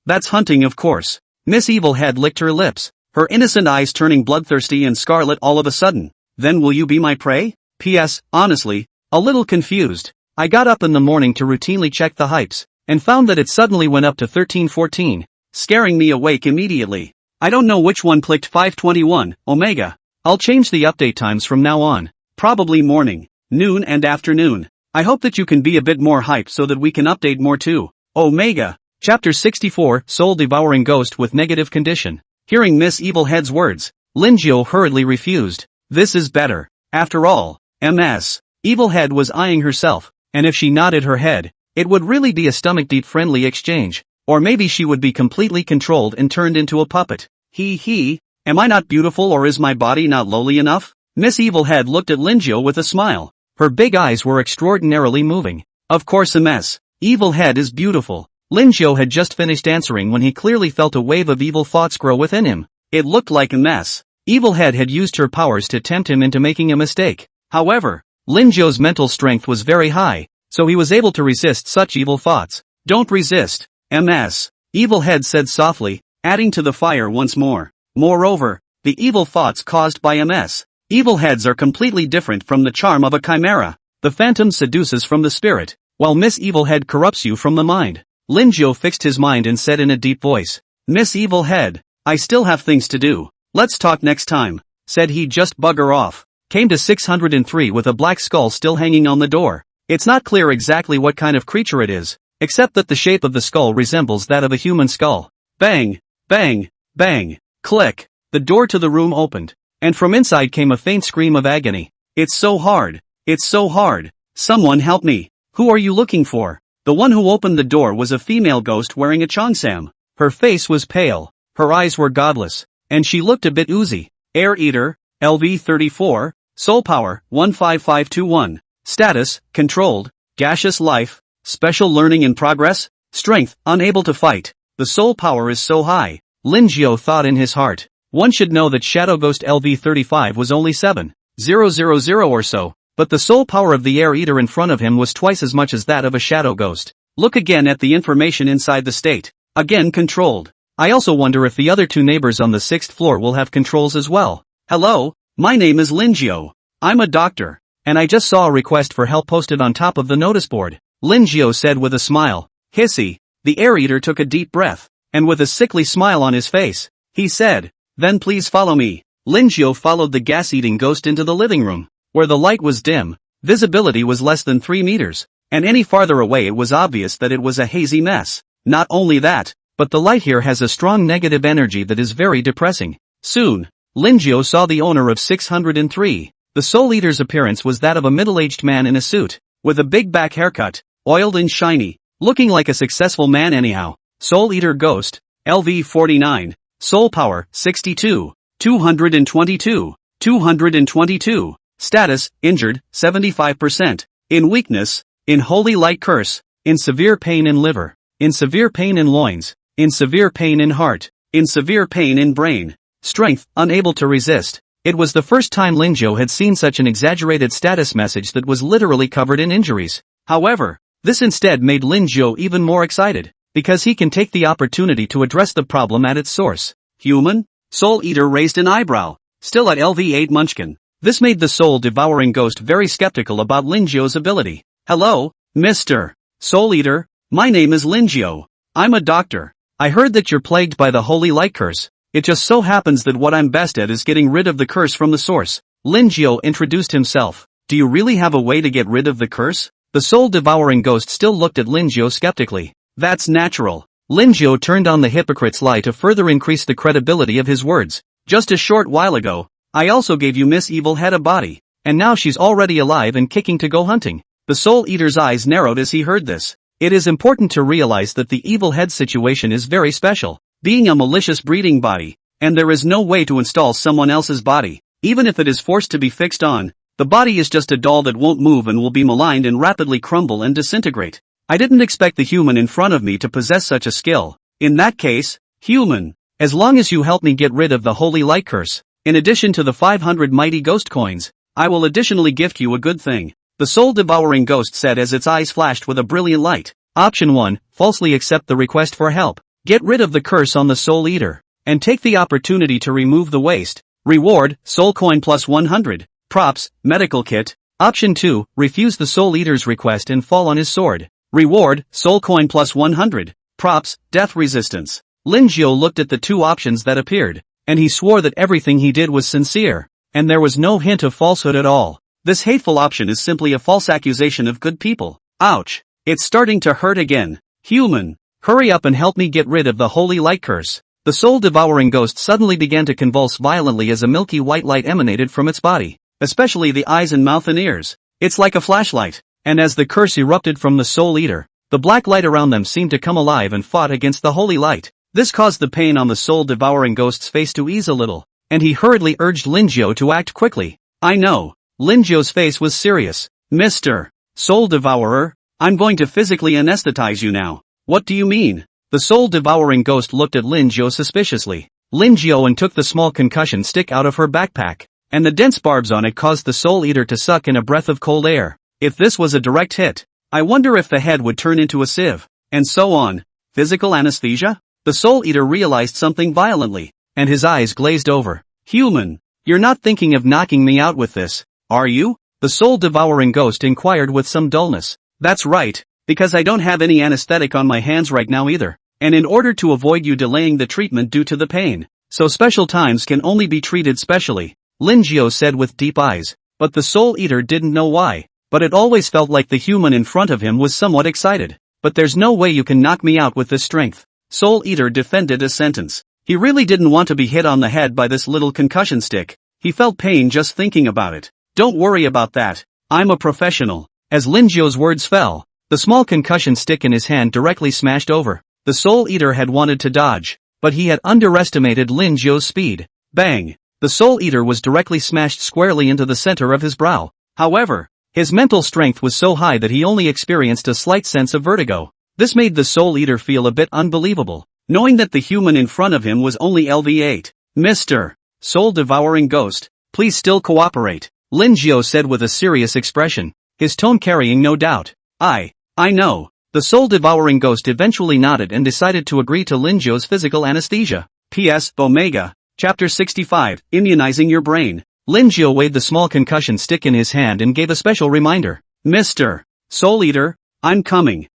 That's hunting, of course. Miss Evil Head licked her lips, her innocent eyes turning bloodthirsty and scarlet all of a sudden. Then will you be my prey? P.S. Honestly, a little confused. I got up in the morning to routinely check the hypes, and found that it suddenly went up to 1314, scaring me awake immediately. I don't know which one clicked 521, Omega. I'll change the update times from now on. Probably morning, noon and afternoon. I hope that you can be a bit more hyped so that we can update more too. Omega. Chapter 64, Soul Devouring Ghost with Negative Condition. Hearing Miss Evil Head's words, Lin Jiao hurriedly refused. This is better. After all, Ms. Evil Head was eyeing herself, and if she nodded her head, it would really be a stomach-deep friendly exchange. Or maybe she would be completely controlled and turned into a puppet. Am I not beautiful, or is my body not lowly enough? Miss Evil Head looked at Lin Jiao with a smile. Her big eyes were extraordinarily moving. Of course Ms. Evil Head is beautiful. Lin Jiao had just finished answering when he clearly felt a wave of evil thoughts grow within him. It looked like Ms. Evil Head had used her powers to tempt him into making a mistake. However, Lin Jiao's mental strength was very high, so he was able to resist such evil thoughts. Don't resist. Ms. Evil Head said softly, adding to the fire once more. Moreover, the evil thoughts caused by Ms. Evil Heads are completely different from the charm of a chimera. The phantom seduces from the spirit, while Miss Evil Head corrupts you from the mind. Lin Jiao fixed his mind and said in a deep voice, Miss Evil Head, I still have things to do. Let's talk next time, said he. Just bugger off. Came to 603 with a black skull still hanging on the door. It's not clear exactly what kind of creature it is, except that the shape of the skull resembles that of a human skull. Bang, bang, bang, click. The door to the room opened, and from inside came a faint scream of agony. It's so hard. It's so hard. Someone help me. Who are you looking for? The one who opened the door was a female ghost wearing a cheongsam. Her face was pale, her eyes were godless, and she looked a bit oozy. Air Eater, LV 34, Soul Power, 15521. Status, Controlled, Gaseous Life, Special Learning in Progress, Strength, Unable to Fight. The soul power is so high, Lin Jiao thought in his heart. One should know that Shadow Ghost LV-35 was only 7,000 or so, but the soul power of the Air Eater in front of him was twice as much as that of a Shadow Ghost. Look again at the information inside the state. Again controlled. I also wonder if the other two neighbors on the 6th floor will have controls as well. Hello, my name is Lin Jiao. I'm a doctor, and I just saw a request for help posted on top of the notice board. Lin Jiao said with a smile. Hissy. The Air Eater took a deep breath, and with a sickly smile on his face, he said, then please follow me. Lin Jiao followed the gas-eating ghost into the living room, where the light was dim, visibility was less than 3 meters, and any farther away it was obvious that it was a hazy mess. Not only that, but the light here has a strong negative energy that is very depressing. Soon, Lin Jiao saw the owner of 603. The Soul Eater's appearance was that of a middle-aged man in a suit, with a big back haircut, oiled and shiny, looking like a successful man anyhow. Soul Eater Ghost, LV-49, Soul power, 62. 222. 222. Status, injured, 75%. In weakness, in holy light curse, in severe pain in liver, in severe pain in loins, in severe pain in heart, in severe pain in brain. Strength, unable to resist. It was the first time Linjo had seen such an exaggerated status message that was literally covered in injuries. However, this instead made Linjo even more excited, because he can take the opportunity to address the problem at its source. Human? Soul Eater raised an eyebrow, still at LV8 Munchkin. This made the soul-devouring ghost very skeptical about Linjo's ability. Hello, Mr. Soul Eater, my name is Linjo. I'm a doctor. I heard that you're plagued by the holy light curse. It just so happens that what I'm best at is getting rid of the curse from the source. Linjo introduced himself. Do you really have a way to get rid of the curse? The soul-devouring ghost still looked at Linjo skeptically. That's natural. Linjo turned on the hypocrite's lie to further increase the credibility of his words. Just a short while ago, I also gave you Miss Evil Head a body, and now she's already alive and kicking to go hunting. The Soul Eater's eyes narrowed as he heard this. It is important to realize that the Evil Head situation is very special, being a malicious breeding body, and there is no way to install someone else's body. Even if it is forced to be fixed on, the body is just a doll that won't move and will be maligned and rapidly crumble and disintegrate. I didn't expect the human in front of me to possess such a skill. In that case, human, as long as you help me get rid of the holy light curse, in addition to the 500 mighty ghost coins, I will additionally gift you a good thing. The soul-devouring ghost said as its eyes flashed with a brilliant light. Option 1, falsely accept the request for help. Get rid of the curse on the Soul Eater, and take the opportunity to remove the waste. Reward, soul coin plus 100. Props, medical kit. Option 2, refuse the Soul Eater's request and fall on his sword. Reward, soul coin plus 100. Props, death resistance. Linjo looked at the two options that appeared, and he swore that everything he did was sincere, and there was no hint of falsehood at all. This hateful option is simply a false accusation of good people. Ouch. It's starting to hurt again. Human, hurry up and help me get rid of the holy light curse. The soul-devouring ghost suddenly began to convulse violently as a milky white light emanated from its body, especially the eyes and mouth and ears. It's like a flashlight. And as the curse erupted from the Soul Eater, the black light around them seemed to come alive and fought against the holy light. This caused the pain on the soul-devouring ghost's face to ease a little, and he hurriedly urged Linjo to act quickly. I know. Linjo's face was serious. Mr. Soul Devourer, I'm going to physically anesthetize you now. What do you mean? The soul-devouring ghost looked at Linjo suspiciously. Linjo took the small concussion stick out of her backpack, and the dense barbs on it caused the Soul Eater to suck in a breath of cold air. If this was a direct hit, I wonder if the head would turn into a sieve, and so on. Physical anesthesia? The Soul Eater realized something violently, and his eyes glazed over. Human, you're not thinking of knocking me out with this, are you? The soul-devouring ghost inquired with some dullness. That's right, because I don't have any anesthetic on my hands right now either, and in order to avoid you delaying the treatment due to the pain, so special times can only be treated specially, Linjo said with deep eyes. But the Soul Eater didn't know why. But it always felt like the human in front of him was somewhat excited. But there's no way you can knock me out with this strength. Soul Eater defended his sentence. He really didn't want to be hit on the head by this little concussion stick. He felt pain just thinking about it. Don't worry about that. I'm a professional. As Linjo's words fell, the small concussion stick in his hand directly smashed over. The Soul Eater had wanted to dodge, but he had underestimated Linjo's speed. Bang! The Soul Eater was directly smashed squarely into the center of his brow. However, his mental strength was so high that he only experienced a slight sense of vertigo. This made the Soul Eater feel a bit unbelievable, knowing that the human in front of him was only LV8. Mr. Soul-devouring ghost, please still cooperate, Linjo said with a serious expression, his tone carrying no doubt. I know. The soul-devouring ghost eventually nodded and decided to agree to Linjo's physical anesthesia. P.S. Omega, Chapter 65, Immunizing Your Brain. Linjo weighed the small concussion stick in his hand and gave a special reminder. Mr. Soul Eater, I'm coming.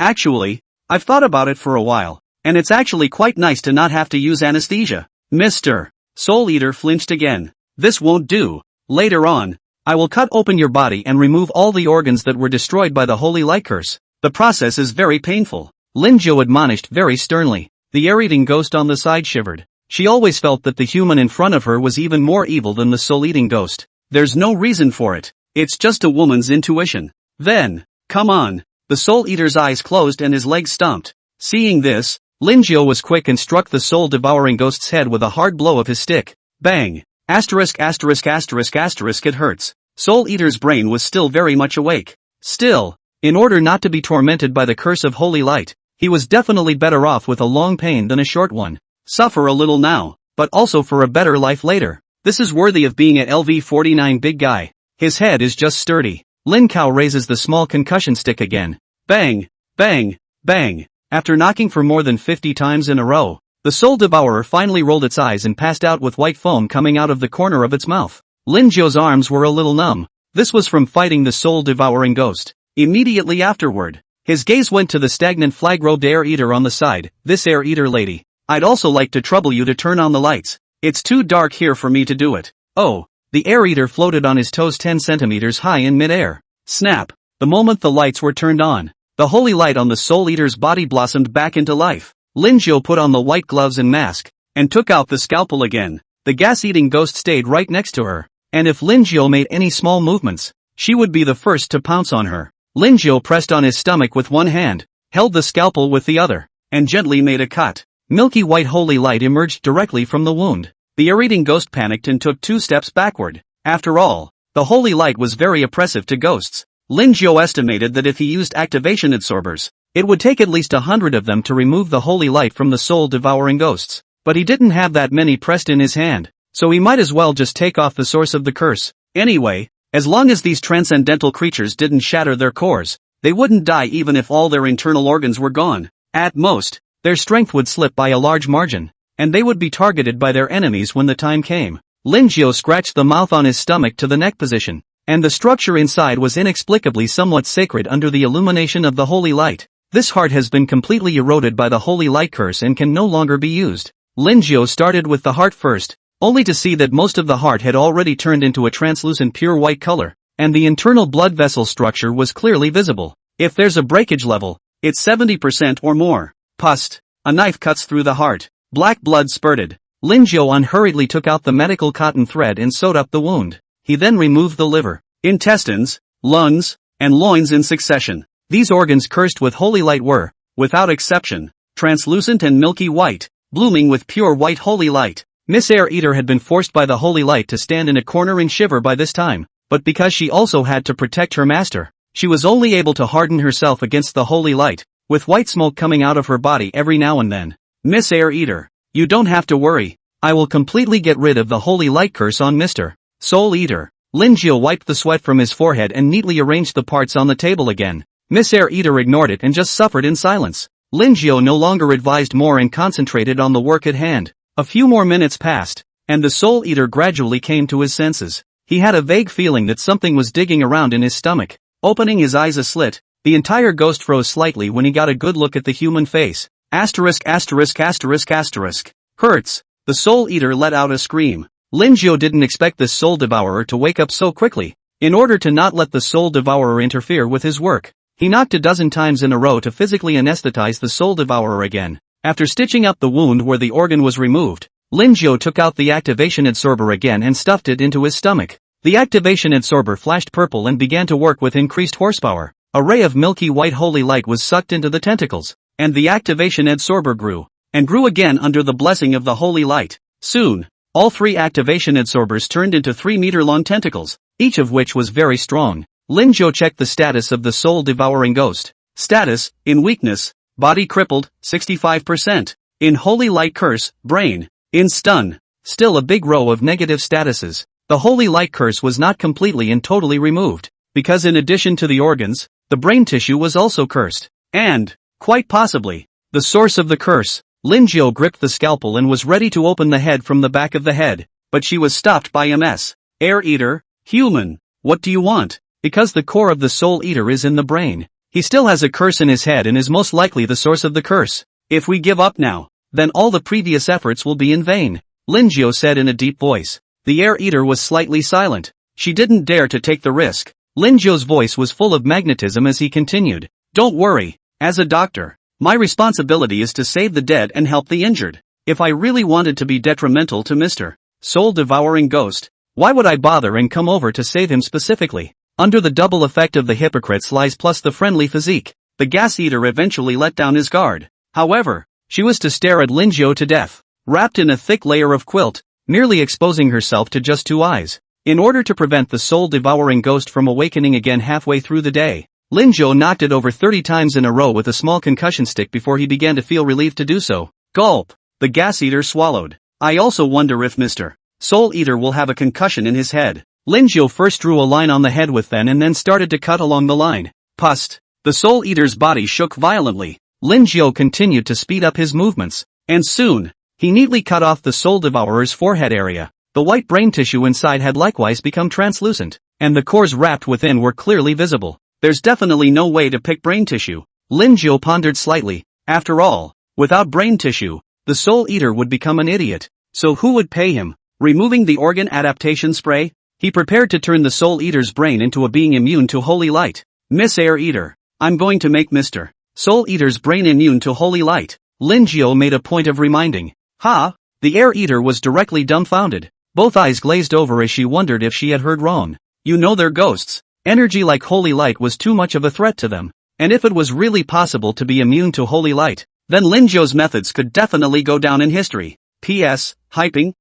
Actually, I've thought about it for a while, and it's actually quite nice to not have to use anesthesia. Mr. Soul Eater flinched again. This won't do. Later on, I will cut open your body and remove all the organs that were destroyed by the holy light curse. The process is very painful. Linjo admonished very sternly. The air-eating ghost on the side shivered. She always felt that the human in front of her was even more evil than the soul-eating ghost. There's no reason for it. It's just a woman's intuition. Then, come on. The Soul Eater's eyes closed and his legs stomped. Seeing this, Lin Jiao was quick and struck the soul-devouring ghost's head with a hard blow of his stick. Bang! Asterisk asterisk asterisk asterisk it hurts. Soul Eater's brain was still very much awake. Still, in order not to be tormented by the curse of holy light, he was definitely better off with a long pain than a short one. Suffer a little now, but also for a better life later. This is worthy of being at LV49 big guy. His head is just sturdy. Lin Kao raises the small concussion stick again. Bang! Bang! Bang! After knocking for more than 50 times in a row, the soul devourer finally rolled its eyes and passed out with white foam coming out of the corner of its mouth. Lin Jiao's arms were a little numb. This was from fighting the soul-devouring ghost. Immediately afterward, his gaze went to the stagnant flag-robed air eater on the side. This air eater lady. I'd also like to trouble you to turn on the lights. It's too dark here for me to do it. Oh, the air eater floated on his toes 10 centimeters high in mid-air. Snap! The moment the lights were turned on, the holy light on the soul eater's body blossomed back into life. Lin Jiao put on the white gloves and mask, and took out the scalpel again. The gas-eating ghost stayed right next to her. And if Lin Jiao made any small movements, she would be the first to pounce on her. Lin Jiao pressed on his stomach with one hand, held the scalpel with the other, and gently made a cut. Milky white holy light emerged directly from the wound. The air-eating ghost panicked and took 2 steps backward. After all, the holy light was very oppressive to ghosts. Lin Jiao estimated that if he used activation adsorbers, it would take at least 100 of them to remove the holy light from the soul-devouring ghosts. But he didn't have that many pressed in his hand, so he might as well just take off the source of the curse. Anyway, as long as these transcendental creatures didn't shatter their cores, they wouldn't die even if all their internal organs were gone. At most, their strength would slip by a large margin, and they would be targeted by their enemies when the time came. Lin Jiao scratched the mouth on his stomach to the neck position, and the structure inside was inexplicably somewhat sacred under the illumination of the holy light. This heart has been completely eroded by the holy light curse and can no longer be used. Lin Jiao started with the heart first, only to see that most of the heart had already turned into a translucent pure white color, and the internal blood vessel structure was clearly visible. If there's a breakage level, it's 70% or more. Pust. A knife cuts through the heart. Black blood spurted. Lin Jiao unhurriedly took out the medical cotton thread and sewed up the wound. He then removed the liver, intestines, lungs, and loins in succession. These organs cursed with holy light were, without exception, translucent and milky white, blooming with pure white holy light. Miss Air Eater had been forced by the holy light to stand in a corner and shiver by this time, but because she also had to protect her master, she was only able to harden herself against the holy light, with white smoke coming out of her body every now and then. Miss Air Eater, you don't have to worry. I will completely get rid of the holy light curse on Mr. Soul Eater. Lin Jiao wiped the sweat from his forehead and neatly arranged the parts on the table again. Miss Air Eater ignored it and just suffered in silence. Lin Jiao no longer advised more and concentrated on the work at hand. A few more minutes passed, and the Soul Eater gradually came to his senses. He had a vague feeling that something was digging around in his stomach. Opening his eyes a slit, the entire ghost froze slightly when he got a good look at the human face. Asterisk asterisk asterisk asterisk. Hurts. The Soul Eater let out a scream. Lin Jiao didn't expect this soul devourer to wake up so quickly. In order to not let the soul devourer interfere with his work, he knocked a dozen times in a row to physically anesthetize the soul devourer again. After stitching up the wound where the organ was removed, Lin Jiao took out the activation adsorber again and stuffed it into his stomach. The activation adsorber flashed purple and began to work with increased horsepower. A ray of milky white holy light was sucked into the tentacles, and the activation adsorber grew, and grew again under the blessing of the holy light. Soon, all 3 activation adsorbers turned into 3-meter-long tentacles, each of which was very strong. Lin Jiao checked the status of the soul-devouring ghost. Status, in weakness, body crippled, 65%. In holy light curse, brain, in stun. Still a big row of negative statuses. The holy light curse was not completely and totally removed, because in addition to the organs, the brain tissue was also cursed. And, quite possibly, the source of the curse. Lin Jiao gripped the scalpel and was ready to open the head from the back of the head, but she was stopped by Ms. Air Eater. Human, what do you want? Because the core of the Soul Eater is in the brain. He still has a curse in his head and is most likely the source of the curse. If we give up now, then all the previous efforts will be in vain, Lin Jiao said in a deep voice. The Air Eater was slightly silent. She didn't dare to take the risk. Lin Jiao's voice was full of magnetism as he continued. Don't worry, as a doctor, my responsibility is to save the dead and help the injured. If I really wanted to be detrimental to Mr. Soul-devouring ghost, why would I bother and come over to save him specifically? Under the double effect of the hypocrite's lies plus the friendly physique, the gas eater eventually let down his guard. However, She was to stare at Lin Jiu to death, wrapped in a thick layer of quilt, merely exposing herself to just 2 eyes. In order to prevent the soul-devouring ghost from awakening again halfway through the day, Lin Jiu knocked it over 30 times in a row with a small concussion stick before he began to feel relieved to do so. Gulp! The gas eater swallowed. I also wonder if Mr. Soul Eater will have a concussion in his head. Lin Jiu first drew a line on the head with then and then started to cut along the line. Pust! The Soul Eater's body shook violently. Lin Jiu continued to speed up his movements, and soon, he neatly cut off the Soul Devourer's forehead area. The white brain tissue inside had likewise become translucent, and the cores wrapped within were clearly visible. There's definitely no way to pick brain tissue. Lin Jiu pondered slightly. After all, without brain tissue, the Soul Eater would become an idiot. So who would pay him? Removing the organ adaptation spray? He prepared to turn the Soul Eater's brain into a being immune to holy light. Miss Air Eater, I'm going to make Mr. Soul Eater's brain immune to holy light. Lin Jiu made a point of reminding. Ha! The Air Eater was directly dumbfounded. Both eyes glazed over as she wondered if she had heard wrong. You know they're ghosts. Energy like holy light was too much of a threat to them. And if it was really possible to be immune to holy light, then Lin Jiu's methods could definitely go down in history. P.S. Hyping.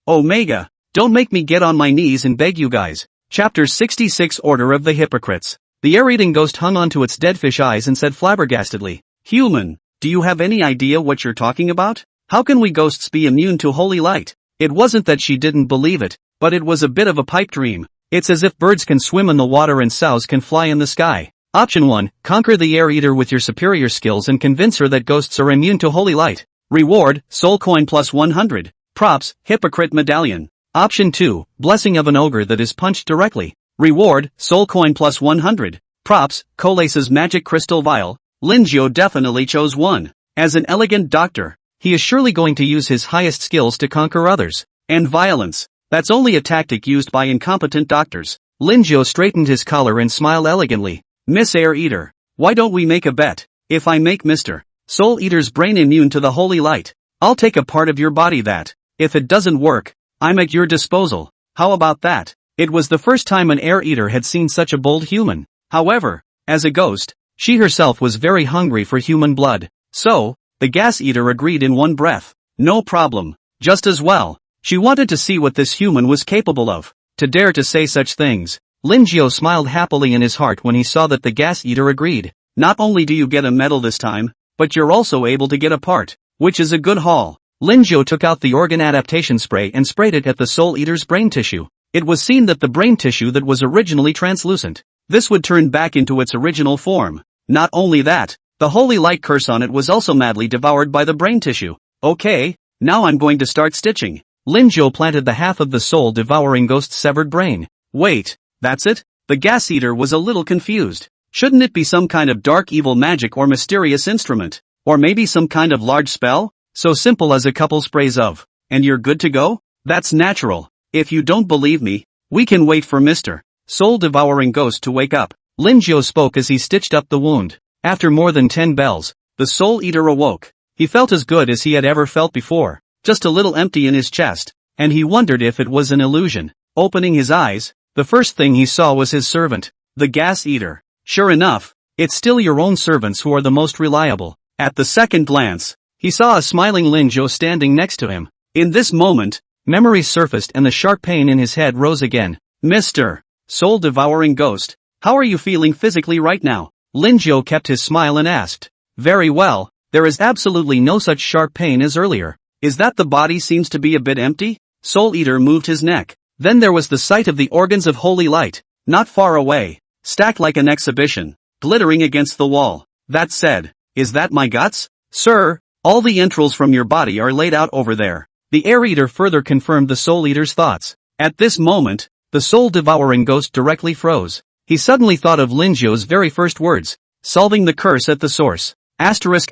Omega. Don't make me get on my knees and beg you guys. Chapter 66 Order of the Hypocrites. The air-eating ghost hung onto its dead fish eyes and said flabbergastedly, Human, do you have any idea what you're talking about? How can we ghosts be immune to holy light? It wasn't that she didn't believe it, but it was a bit of a pipe dream. It's as if birds can swim in the water and sows can fly in the sky. Option 1, conquer the air-eater with your superior skills and convince her that ghosts are immune to holy light. Reward, soul coin plus 100. Props, hypocrite medallion. Option 2, blessing of an ogre that is punched directly. Reward, soul coin plus 100. Props, Colace's magic crystal vial. Lin Jiu definitely chose 1. As an elegant doctor, he is surely going to use his highest skills to conquer others. And violence. That's only a tactic used by incompetent doctors. Lin Jiu straightened his collar and smiled elegantly. Miss Air Eater, why don't we make a bet? If I make Mr. Soul Eater's brain immune to the holy light, I'll take a part of your body that, if it doesn't work, I'm at your disposal. How about that? It was the first time an air eater had seen such a bold human. However, as a ghost, she herself was very hungry for human blood. So, the gas eater agreed in one breath. No problem. Just as well. She wanted to see what this human was capable of. To dare to say such things. Lin Jiu smiled happily in his heart when he saw that the gas eater agreed. Not only do you get a medal this time, but you're also able to get a part, which is a good haul. Lin Jiu took out the organ adaptation spray and sprayed it at the Soul Eater's brain tissue. It was seen that the brain tissue that was originally translucent, this would turn back into its original form. Not only that, the holy light curse on it was also madly devoured by the brain tissue. Okay, now I'm going to start stitching. Lin Jiu planted the half of the soul-devouring ghost's severed brain. Wait, that's it? The gas eater was a little confused. Shouldn't it be some kind of dark evil magic or mysterious instrument? Or maybe some kind of large spell? So simple as a couple sprays of, and you're good to go? That's natural. If you don't believe me, we can wait for Mr. Soul-devouring ghost to wake up. Lin Jiu spoke as he stitched up the wound. After more than 10 bells, the Soul Eater awoke. He felt as good as he had ever felt before, just a little empty in his chest, and he wondered if it was an illusion. Opening his eyes, the first thing he saw was his servant, the gas eater. Sure enough, it's still your own servants who are the most reliable. At the second glance, he saw a smiling Lin Jiu standing next to him. In this moment, memories surfaced and the sharp pain in his head rose again. Mr. Soul-devouring ghost, how are you feeling physically right now? Lin Jiu kept his smile and asked. Very well, there is absolutely no such sharp pain as earlier. Is that the body seems to be a bit empty? Soul Eater moved his neck. Then there was the sight of the organs of holy light, not far away, stacked like an exhibition, glittering against the wall. That said, is that my guts? Sir, all the entrails from your body are laid out over there. The air eater further confirmed the Soul Eater's thoughts. At this moment, the soul-devouring ghost directly froze. He suddenly thought of Lin Jiu's very first words, solving the curse at the source. Asterisk.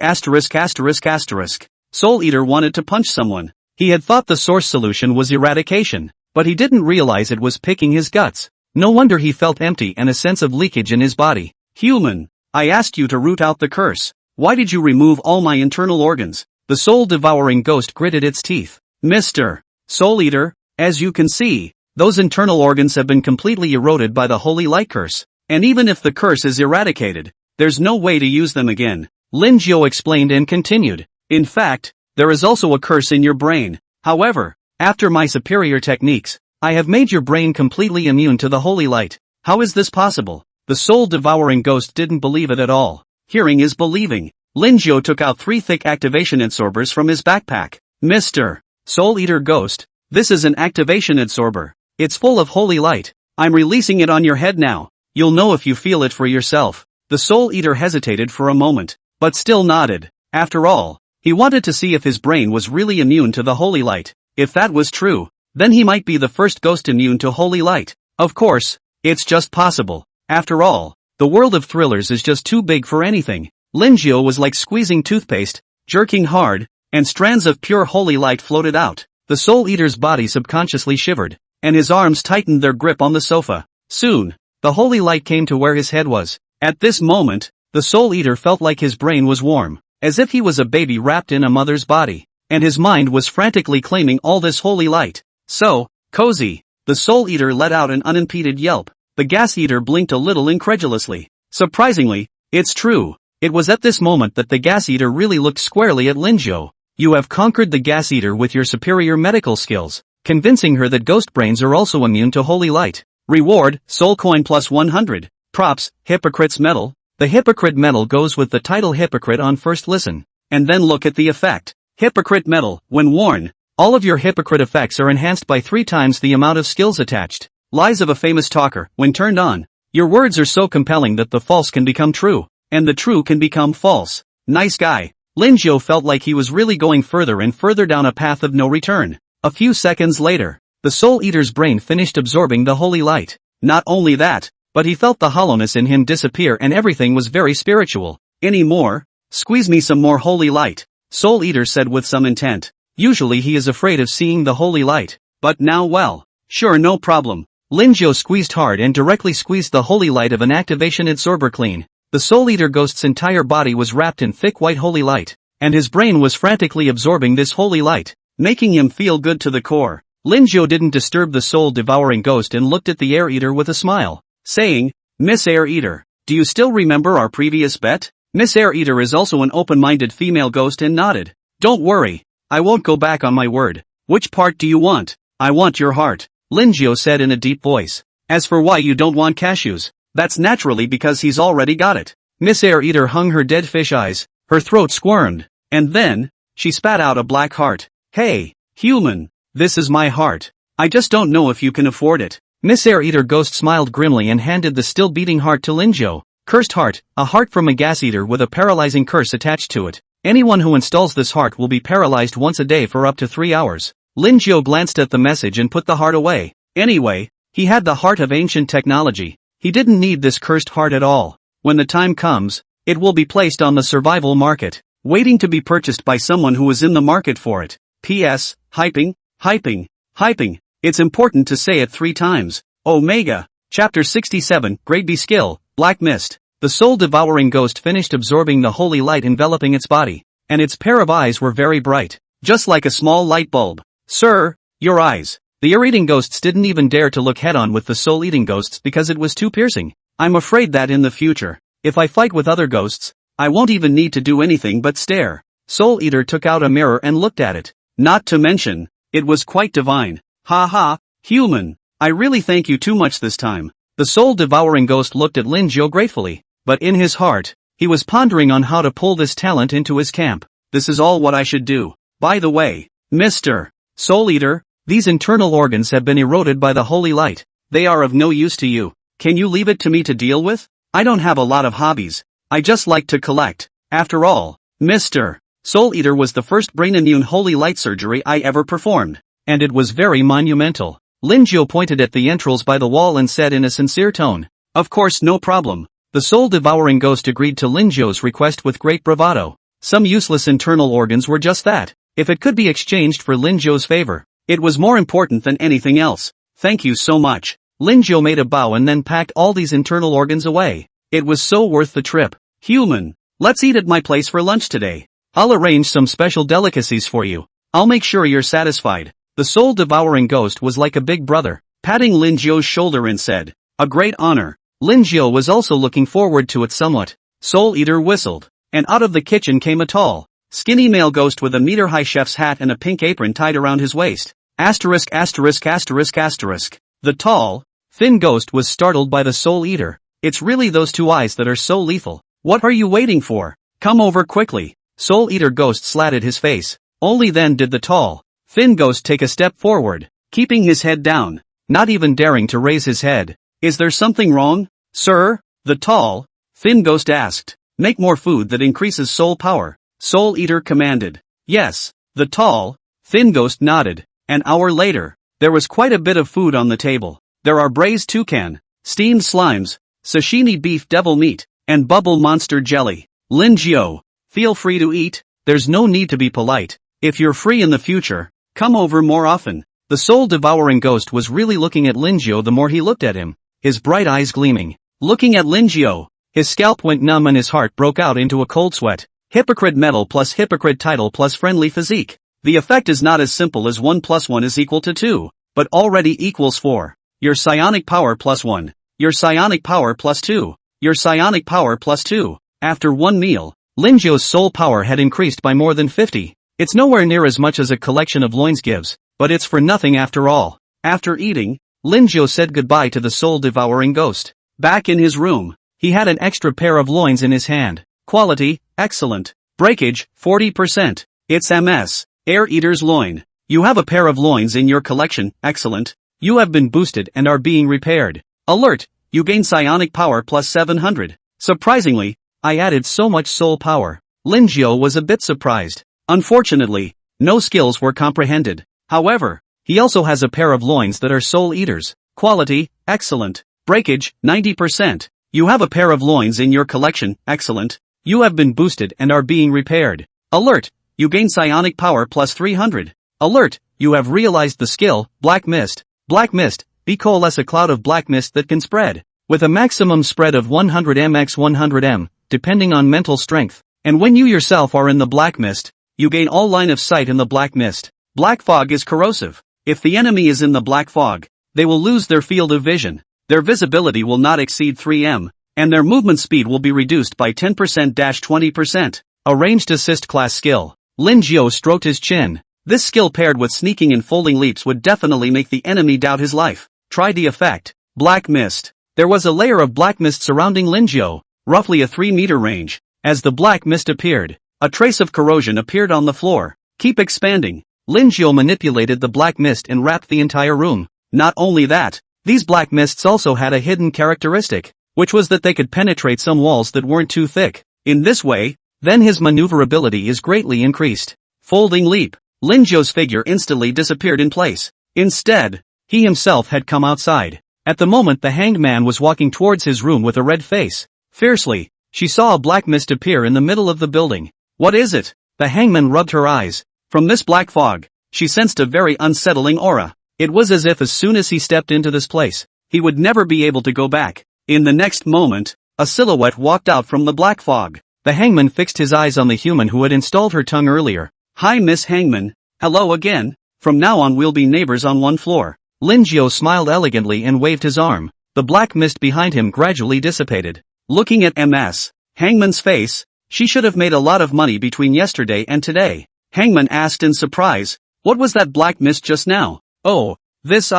Soul Eater wanted to punch someone. He had thought the source solution was eradication, but he didn't realize it was picking his guts. No wonder he felt empty and a sense of leakage in his body. Human, I asked you to root out the curse. Why did you remove all my internal organs? The soul-devouring ghost gritted its teeth. Mr. Soul Eater, as you can see, those internal organs have been completely eroded by the holy light curse. And even if the curse is eradicated, there's no way to use them again. Lin Jiao explained and continued. In fact, there is also a curse in your brain. However, after my superior techniques, I have made your brain completely immune to the holy light. How is this possible? The soul-devouring ghost didn't believe it at all. Hearing is believing. Lin Jiao took out 3 thick activation absorbers from his backpack. Mr. Soul Eater Ghost, this is an activation absorber. It's full of holy light. I'm releasing it on your head now. You'll know if you feel it for yourself. The Soul Eater hesitated for a moment, but still nodded. After all, he wanted to see if his brain was really immune to the holy light. If that was true, then he might be the first ghost immune to holy light. Of course, it's just possible. After all, the world of thrillers is just too big for anything. Lin Jiao was like squeezing toothpaste, jerking hard, and strands of pure holy light floated out. The Soul Eater's body subconsciously shivered, and his arms tightened their grip on the sofa. Soon, the holy light came to where his head was. At this moment, the Soul Eater felt like his brain was warm, as if he was a baby wrapped in a mother's body, and his mind was frantically claiming all this holy light. So cozy. The Soul Eater let out an unimpeded yelp. The Gas Eater blinked a little incredulously. Surprisingly, it's true. It was at this moment that the Gas Eater really looked squarely at Lin Jiao. You have conquered the Gas Eater with your superior medical skills, convincing her that ghost brains are also immune to holy light. Reward, Soul Coin plus 100. Props, Hypocrite's Medal. The Hypocrite Medal goes with the title Hypocrite on first listen. And then look at the effect. Hypocrite Medal, when worn, all of your hypocrite effects are enhanced by 3 times the amount of skills attached. Lies of a famous talker, when turned on. Your words are so compelling that the false can become true, and the true can become false. Nice guy. Lin Jiao felt like he was really going further and further down a path of no return. A few seconds later, the Soul Eater's brain finished absorbing the holy light. Not only that, but he felt the hollowness in him disappear and everything was very spiritual. Any more? Squeeze me some more holy light, Soul Eater said with some intent. Usually he is afraid of seeing the holy light, but now well. Sure, no problem. Lin Jiao squeezed hard and directly squeezed the holy light of an activation absorber clean. The Soul Eater Ghost's entire body was wrapped in thick white holy light, and his brain was frantically absorbing this holy light, making him feel good to the core. Lin Jiao didn't disturb the soul-devouring ghost and looked at the Air Eater with a smile, saying, Miss Air Eater, do you still remember our previous bet? Miss Air Eater is also an open-minded female ghost and nodded. Don't worry, I won't go back on my word. Which part do you want? I want your heart, Lin Jiao said in a deep voice. As for why you don't want cashews, that's naturally because he's already got it. Miss Air Eater hung her dead fish eyes, her throat squirmed, and then, she spat out a black heart. Hey, human, this is my heart. I just don't know if you can afford it. Miss Air Eater Ghost smiled grimly and handed the still beating heart to Lin Jiao. Cursed heart, a heart from a gas eater with a paralyzing curse attached to it. Anyone who installs this heart will be paralyzed once a day for up to 3 hours. Lin Jiao glanced at the message and put the heart away. Anyway, he had the heart of ancient technology. He didn't need this cursed heart at all. When the time comes, it will be placed on the survival market, waiting to be purchased by someone who is in the market for it. P.S. Hyping, hyping, hyping. It's important to say it 3 times. Omega. Chapter 67, Grade B Skill, Black Mist. The soul-devouring ghost finished absorbing the holy light enveloping its body, and its pair of eyes were very bright, just like a small light bulb. Sir, your eyes. The ear-eating ghosts didn't even dare to look head-on with the soul-eating ghosts because it was too piercing. I'm afraid that in the future, if I fight with other ghosts, I won't even need to do anything but stare. Soul Eater took out a mirror and looked at it. Not to mention, it was quite divine. Ha ha, human. I really thank you too much this time. The soul-devouring ghost looked at Lin Jiao gratefully, but in his heart, he was pondering on how to pull this talent into his camp. This is all what I should do. By the way, Mr. Soul Eater, these internal organs have been eroded by the holy light. They are of no use to you. Can you leave it to me to deal with? I don't have a lot of hobbies. I just like to collect. After all, Mr. Soul Eater was the first brain-immune holy light surgery I ever performed, and it was very monumental. Lin Jiao pointed at the entrails by the wall and said in a sincere tone, Of course, no problem. The soul-devouring ghost agreed to Lin Jiao's request with great bravado. Some useless internal organs were just that. If it could be exchanged for Lin Jiao's favor, it was more important than anything else. Thank you so much. Lin Jiao made a bow and then packed all these internal organs away. It was so worth the trip. Human, let's eat at my place for lunch today. I'll arrange some special delicacies for you. I'll make sure you're satisfied. The soul-devouring ghost was like a big brother, patting Lin Jiao's shoulder and said, A great honor. Lin Jiao was also looking forward to it somewhat. Soul Eater whistled. and out of the kitchen came a tall, skinny male ghost with a meter-high chef's hat and a pink apron tied around his waist. Asterisk asterisk asterisk asterisk. The tall, thin ghost was startled by the Soul Eater. It's really those two eyes that are so lethal. What are you waiting for? Come over quickly. Soul Eater ghost slatted his face. Only then did the tall, thin ghost take a step forward, keeping his head down, not even daring to raise his head. Is there something wrong, sir? The tall, thin ghost asked. Make more food that increases soul power, Soul Eater commanded. Yes, the tall, thin ghost nodded. An hour later, there was quite a bit of food on the table. There are braised toucan, steamed slimes, sashimi beef devil meat, and bubble monster jelly. Lin Jiao, feel free to eat, there's no need to be polite. If you're free in the future, come over more often. The soul-devouring ghost was really looking at Lin Jiao the more he looked at him, his bright eyes gleaming. Looking at Lin Jiao, his scalp went numb and his heart broke out into a cold sweat. Hypocrite medal plus hypocrite title plus friendly physique. The effect is not as simple as 1 plus 1 is equal to 2, but already equals 4. Your psionic power plus 1. Your psionic power plus 2. Your psionic power plus 2. After one meal, Lin Jiao's soul power had increased by more than 50. It's nowhere near as much as a collection of loins gives, but it's for nothing after all. After eating, Lin Jiao said goodbye to the soul-devouring ghost. Back in his room, he had an extra pair of loins in his hand. Quality, excellent. Breakage, 40%. It's MS. Air Eater's loin. You have a pair of loins in your collection, excellent. You have been boosted and are being repaired. Alert, you gain psionic power plus 700. Surprisingly, I added so much soul power. Lin Jiao was a bit surprised. Unfortunately, no skills were comprehended. However, he also has a pair of loins that are Soul Eaters. Quality, excellent. Breakage, 90%. You have a pair of loins in your collection, excellent. You have been boosted and are being repaired. Alert, you gain psionic power plus 300. Alert, you have realized the skill, Black Mist. Black Mist, be coalesce a cloud of black mist that can spread. With a maximum spread of 100 m x 100 m, depending on mental strength. And when you yourself are in the black mist, you gain all line of sight in the black mist. Black fog is corrosive. If the enemy is in the black fog, they will lose their field of vision. Their visibility will not exceed 3 m, and their movement speed will be reduced by 10%-20%. A ranged assist class skill. Lin Jiao stroked his chin. This skill paired with sneaking and folding leaps would definitely make the enemy doubt his life. Try the effect. Black mist. There was a layer of black mist surrounding Lin Jiao, roughly a 3-meter range. As the black mist appeared, a trace of corrosion appeared on the floor. Keep expanding. Lin Jiao manipulated the black mist and wrapped the entire room. Not only that, these black mists also had a hidden characteristic, which was that they could penetrate some walls that weren't too thick. In this way, then his maneuverability is greatly increased. Folding leap. Lin Jiao's figure instantly disappeared in place. Instead, he himself had come outside. At the moment the hanged man was walking towards his room with a red face. Fiercely, she saw a black mist appear in the middle of the building. What is it? The hangman rubbed her eyes. From this black fog, she sensed a very unsettling aura. It was as if as soon as he stepped into this place, he would never be able to go back. In the next moment, a silhouette walked out from the black fog. The hangman fixed his eyes on the human who had installed her tongue earlier. Hi Miss Hangman. Hello again. From now on we'll be neighbors on one floor. Lin Jiao smiled elegantly and waved his arm. The black mist behind him gradually dissipated. Looking at Ms. Hangman's face, she should have made a lot of money between yesterday and today. Hangman asked in surprise, what was that black mist just now? Oh, this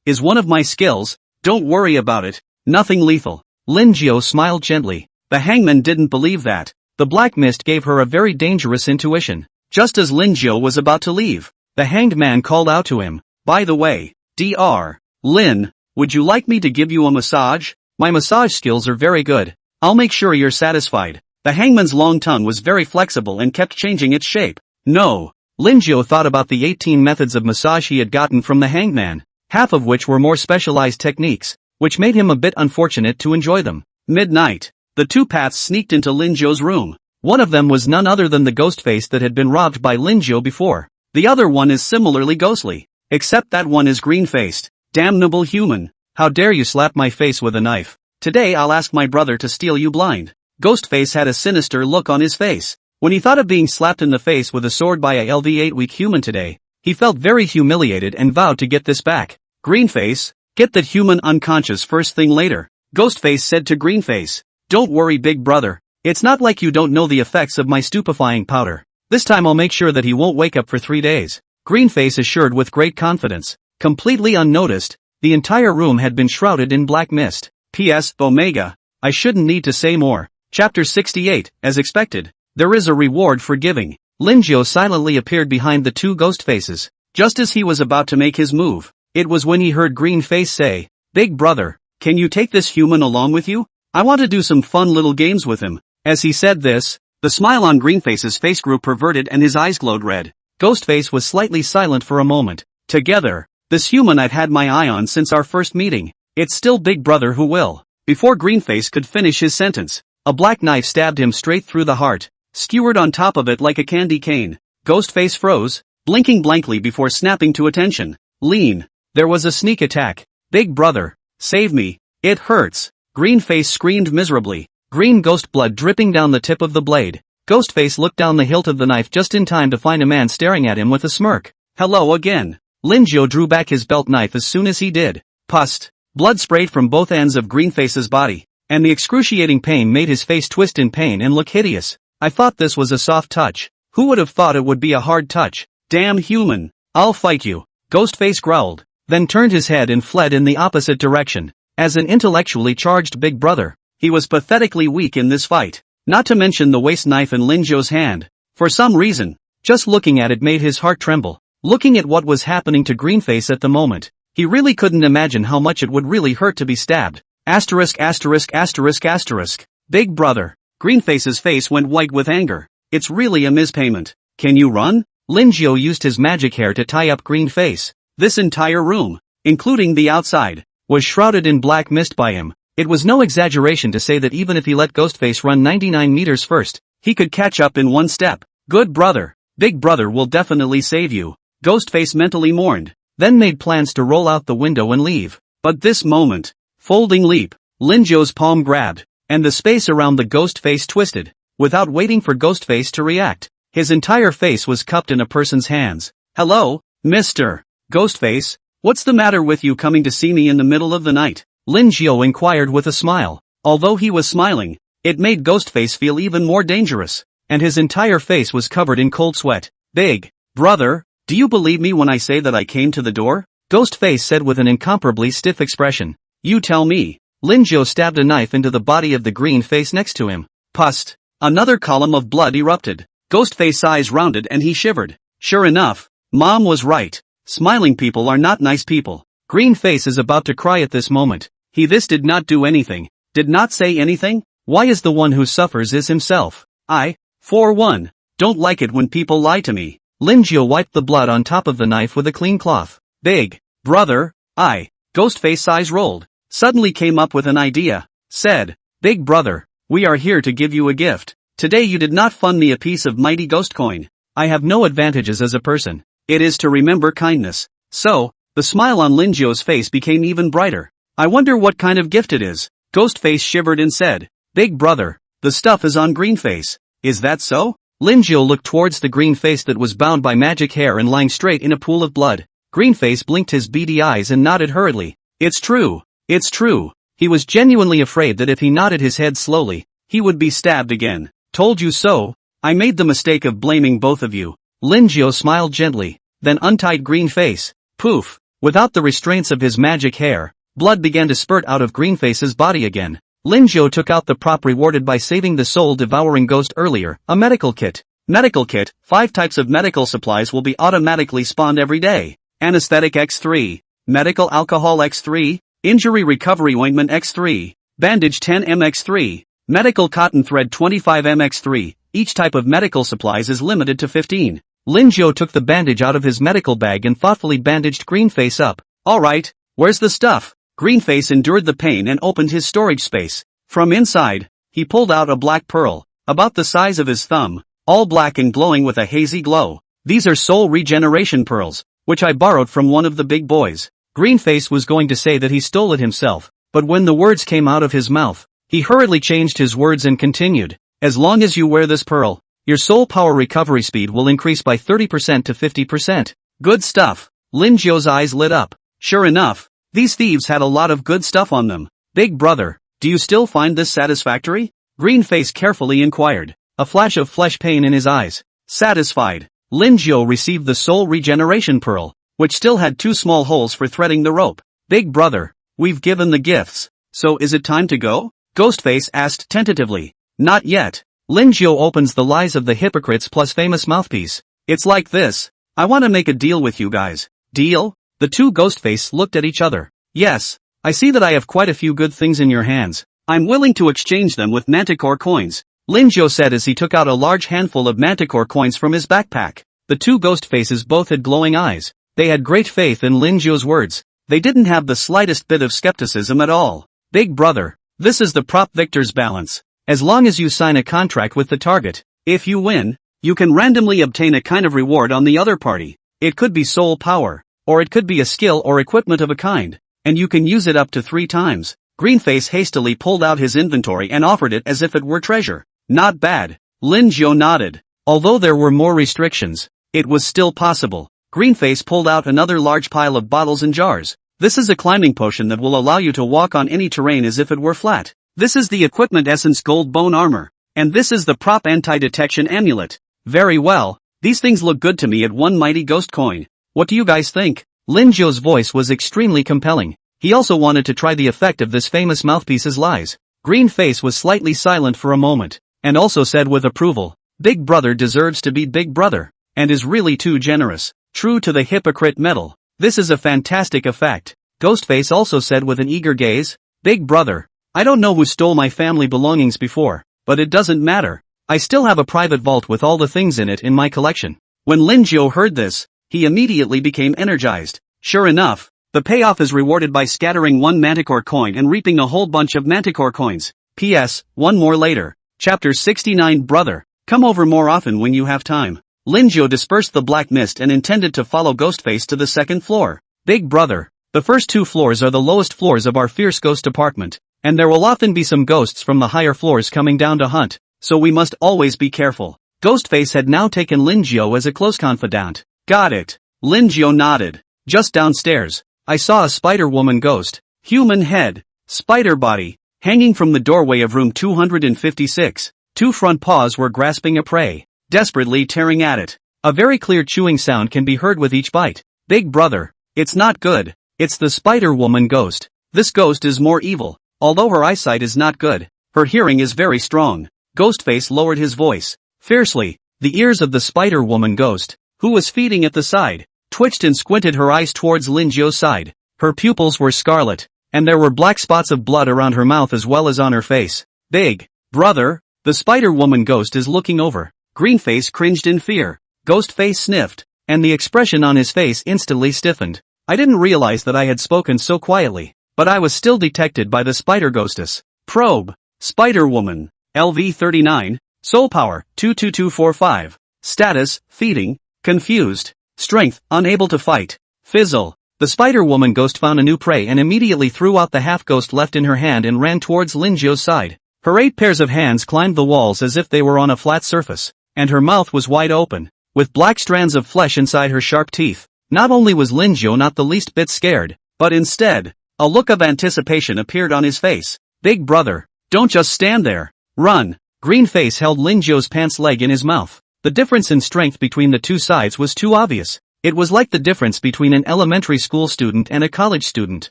is one of my skills, don't worry about it, nothing lethal. Lin Jiao smiled gently. The hangman didn't believe that. The black mist gave her a very dangerous intuition. Just as Lin Jiao was about to leave, the hanged man called out to him. By the way, Dr. Lin, would you like me to give you a massage? My massage skills are very good. I'll make sure you're satisfied. The hangman's long tongue was very flexible and kept changing its shape. No. Lin Jiao thought about the 18 methods of massage he had gotten from the hanged man, half of which were more specialized techniques, which made him a bit unfortunate to enjoy them. Midnight. The two paths sneaked into Lin Jiao's room. One of them was none other than the ghost face that had been robbed by Lin Jiao before. The other one is similarly ghostly, except that one is green-faced. Damnable human. How dare you slap my face with a knife? Today I'll ask my brother to steal you blind. Ghostface had a sinister look on his face. When he thought of being slapped in the face with a sword by a LV8 weak human today, he felt very humiliated and vowed to get this back. Greenface, get that human unconscious first thing later. Ghostface said to Greenface, don't worry big brother, It's not like you don't know the effects of my stupefying powder. This time I'll make sure that he won't wake up for 3 days, Greenface assured with great confidence. Completely unnoticed, the entire room had been shrouded in black mist. P.S. Omega. I shouldn't need to say more. Chapter 68, as expected. There is a reward for giving. Linjo silently appeared behind the two ghost faces. Just as he was about to make his move, it was when he heard Greenface say, "Big brother, can you take this human along with you? I want to do some fun little games with him." As he said this, the smile on Greenface's face grew perverted and his eyes glowed red. Ghostface was slightly silent for a moment. Together, this human I've had my eye on since our first meeting. It's still Big Brother who will. Before Greenface could finish his sentence, a black knife stabbed him straight through the heart, skewered on top of it like a candy cane. Ghostface froze, blinking blankly before snapping to attention. Lean. There was a sneak attack. "Big brother, save me. It hurts." Greenface screamed miserably, green ghost blood dripping down the tip of the blade. Ghostface looked down the hilt of the knife just in time to find a man staring at him with a smirk. "Hello again." Linjo drew back his belt knife as soon as he did. Pust. Blood sprayed from both ends of Greenface's body, and the excruciating pain made his face twist in pain and look hideous. "I thought this was a soft touch. Who would have thought it would be a hard touch? Damn human. I'll fight you." Ghostface growled, then turned his head and fled in the opposite direction. As an intellectually charged big brother, he was pathetically weak in this fight, not to mention the waist knife in Linjo's hand. For some reason, just looking at it made his heart tremble. Looking at what was happening to Greenface at the moment, he really couldn't imagine how much it would really hurt to be stabbed. Asterisk asterisk asterisk asterisk. Big brother. Greenface's face went white with anger. "It's really a mispayment. Can you run?" Linjo used his magic hair to tie up Greenface. This entire room, including the outside, was shrouded in black mist by him. It was no exaggeration to say that even if he let Ghostface run 99 meters first, he could catch up in one step. "Good brother. Big brother will definitely save you." Ghostface mentally mourned, then made plans to roll out the window and leave. But this moment, folding leap, Linjo's palm grabbed, and the space around the Ghostface twisted. Without waiting for Ghostface to react, his entire face was cupped in a person's hands. "Hello, Mr. Ghostface, what's the matter with you coming to see me in the middle of the night?" Linjo inquired with a smile. Although he was smiling, it made Ghostface feel even more dangerous, and his entire face was covered in cold sweat. "Big brother, do you believe me when I say that I came to the door?" Ghostface said with an incomparably stiff expression. "You tell me." Linjo stabbed a knife into the body of the green face next to him. Pust. Another column of blood erupted. Ghostface's eyes rounded and he shivered. Sure enough, Mom was right. Smiling people are not nice people. Greenface is about to cry at this moment. This did not do anything. Did not say anything? Why is the one who suffers is himself? I, for one, don't like it when people lie to me. Linjo wiped the blood on top of the knife with a clean cloth. "Big brother, Ghostface's eyes rolled. Suddenly came up with an idea. Said, "Big brother, we are here to give you a gift. Today you did not fund me a piece of mighty ghost coin. I have no advantages as a person. It is to remember kindness." So, the smile on Linjo's face became even brighter. "I wonder what kind of gift it is." Ghostface shivered and said, "Big brother, the stuff is on Greenface. Is that so?" Linjo looked towards the green face that was bound by magic hair and lying straight in a pool of blood. Greenface blinked his beady eyes and nodded hurriedly. "It's true. It's true." He was genuinely afraid that if he nodded his head slowly, he would be stabbed again. "Told you so. I made the mistake of blaming both of you." Linjo smiled gently, then untied Greenface. Poof! Without the restraints of his magic hair, blood began to spurt out of Greenface's body again. Linjo took out the prop rewarded by saving the soul-devouring ghost earlier, a medical kit. Medical kit, 5 types of medical supplies will be automatically spawned every day. Anesthetic X3, medical alcohol X3, injury recovery ointment X3, bandage 10 X3, medical cotton thread 25 X3. Each type of medical supplies is limited to 15. Linjo took the bandage out of his medical bag and thoughtfully bandaged Greenface up. "Alright, where's the stuff?" Greenface endured the pain and opened his storage space. From inside, he pulled out a black pearl, about the size of his thumb, all black and glowing with a hazy glow. "These are soul regeneration pearls, which I borrowed from one of the big boys." Greenface was going to say that he stole it himself, but when the words came out of his mouth, he hurriedly changed his words and continued, "As long as you wear this pearl, your soul power recovery speed will increase by 30% to 50%. "Good stuff." Linjo's eyes lit up. Sure enough, these thieves had a lot of good stuff on them. "Big brother, do you still find this satisfactory?" Greenface carefully inquired, a flash of flesh pain in his eyes. Satisfied, Lin Jiu received the soul regeneration pearl, which still had 2 small holes for threading the rope. Big brother, we've given the gifts, so is it time to go? Ghostface asked tentatively. Not yet. Lin Jiu opens the lies of the hypocrites plus famous mouthpiece. It's like this. I want to make a deal with you guys. Deal? The two Ghostface looked at each other. Yes. I see that I have quite a few good things in your hands. I'm willing to exchange them with manticore coins, Lin Jiu said as he took out a large handful of manticore coins from his backpack. The two Ghostfaces both had glowing eyes. They had great faith in Lin Jiu's words. They didn't have the slightest bit of skepticism at all. Big brother, this is the prop victor's balance. As long as you sign a contract with the target, if you win, you can randomly obtain a kind of reward on the other party. It could be soul power, or it could be a skill or equipment of a kind, and you can use it up to 3 times. Greenface hastily pulled out his inventory and offered it as if it were treasure. Not bad. Lin Jiu nodded. Although there were more restrictions, it was still possible. Greenface pulled out another large pile of bottles and jars. This is a climbing potion that will allow you to walk on any terrain as if it were flat. This is the equipment essence gold bone armor. And this is the prop anti-detection amulet. Very well. These things look good to me at 1 mighty ghost coin. What do you guys think? Lin Jiu's voice was extremely compelling. He also wanted to try the effect of this famous mouthpiece's lies. Greenface was slightly silent for a moment, and also said with approval, Big brother deserves to be big brother, and is really too generous. True to the hypocrite metal. This is a fantastic effect. Ghostface also said with an eager gaze, Big brother, I don't know who stole my family belongings before, but it doesn't matter. I still have a private vault with all the things in it in my collection. When Lin Jiu heard this, he immediately became energized. Sure enough, the payoff is rewarded by scattering 1 manticore coin and reaping a whole bunch of manticore coins. P.S. 1 more later. Chapter 69 Brother, come over more often when you have time. Lin Jiu dispersed the black mist and intended to follow Ghostface to the 2nd floor. Big brother, the first 2 floors are the lowest floors of our fierce ghost apartment, and there will often be some ghosts from the higher floors coming down to hunt, so we must always be careful. Ghostface had now taken Lin Jiu as a close confidant. Got it. Lin Jiu nodded. Just downstairs, I saw a Spider-Woman ghost, human head, spider body, hanging from the doorway of room 256. 2 front paws were grasping a prey, desperately tearing at it. A very clear chewing sound can be heard with each bite. Big brother, it's not good. It's the Spider-Woman ghost. This ghost is more evil. Although her eyesight is not good, her hearing is very strong. Ghostface lowered his voice. Fiercely, the ears of the Spider-Woman ghost, who was feeding at the side, twitched and squinted her eyes towards Lin Jiu's side. Her pupils were scarlet, and there were black spots of blood around her mouth as well as on her face. Big brother, the Spider-Woman ghost is looking over. Greenface cringed in fear. Ghostface sniffed, and the expression on his face instantly stiffened. I didn't realize that I had spoken so quietly, but I was still detected by the Spider Ghostess. Probe. Spider-Woman. LV 39. Soul power, 22245. Status, feeding. Confused. Strength, unable to fight. Fizzle. The Spider-Woman ghost found a new prey and immediately threw out the half-ghost left in her hand and ran towards Lin Jiu's side. Her 8 pairs of hands climbed the walls as if they were on a flat surface, and her mouth was wide open, with black strands of flesh inside her sharp teeth. Not only was Lin Jiu not the least bit scared, but instead, a look of anticipation appeared on his face. Big brother, don't just stand there. Run. Greenface held Lin Jiu's pants leg in his mouth. The difference in strength between the two sides was too obvious. It was like the difference between an elementary school student and a college student.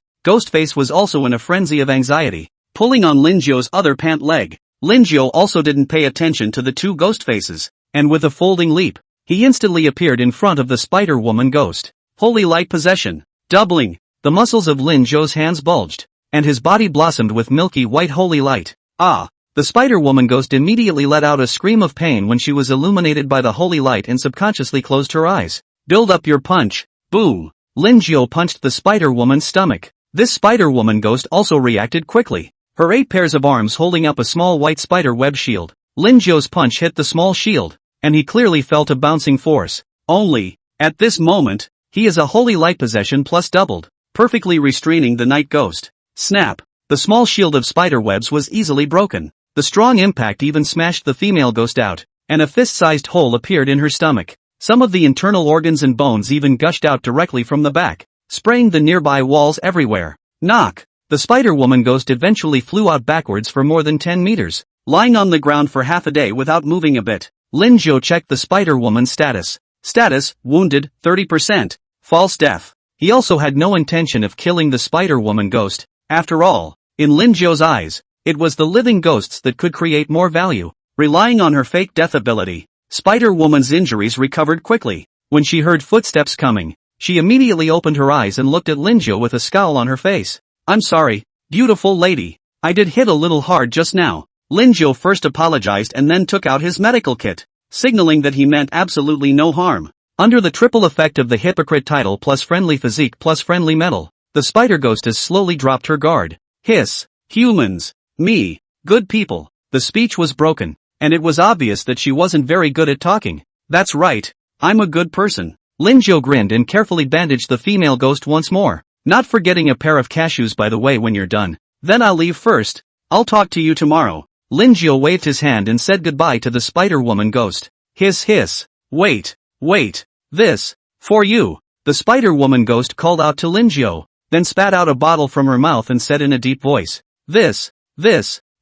Ghostface was also in a frenzy of anxiety, pulling on Lin Jiu's other pant leg. Lin Jiu also didn't pay attention to the two Ghostfaces, and with a folding leap, he instantly appeared in front of the Spider-Woman ghost. Holy light possession. Doubling. The muscles of Lin Jiu's hands bulged, and his body blossomed with milky white holy light. Ah! The Spider-Woman ghost immediately let out a scream of pain when she was illuminated by the holy light and subconsciously closed her eyes. Build up your punch. Boom. Lin Jiu punched the Spider-Woman's stomach. This Spider-Woman ghost also reacted quickly, her 8 pairs of arms holding up a small white spider web shield. Lin Jiu's punch hit the small shield, and he clearly felt a bouncing force. Only, at this moment, he is a holy light possession plus doubled, perfectly restraining the night ghost. Snap. The small shield of spider webs was easily broken. The strong impact even smashed the female ghost out, and a fist-sized hole appeared in her stomach. Some of the internal organs and bones even gushed out directly from the back, spraying the nearby walls everywhere. Knock! The Spider-Woman ghost eventually flew out backwards for more than 10 meters. lying on the ground for half a day witout moving a bit. Lin Jiu checked the Spider-Woman's status. Status, wounded, 30%. False death. He also had no intention of killing the Spider-Woman ghost. After all, in Lin Jiu's eyes, it was the living ghosts that could create more value. Relying on her fake death ability, Spider-Woman's injuries recovered quickly. When she heard footsteps coming, she immediately opened her eyes and looked at Lin Jiu with a scowl on her face. I'm sorry, beautiful lady. I did hit a little hard just now. Lin Jiu first apologized and then took out his medical kit, signaling that he meant absolutely no harm. Under the triple effect of the hypocrite title plus friendly physique plus friendly metal, the spider ghostess slowly dropped her guard. Hiss. Humans. Me. Good people. The speech was broken, and it was obvious that she wasn't very good at talking. That's right. I'm a good person. Lin Jiu grinned and carefully bandaged the female ghost once more. Not forgetting a pair of cashews by the way when you're done. Then I'll leave first. I'll talk to you tomorrow. Lin Jiu waved his hand and said goodbye to the Spider-Woman ghost. Hiss hiss. Wait. This. For you. The Spider-Woman ghost called out to Lin Jiu, then spat out a bottle from her mouth and said in a deep voice. This.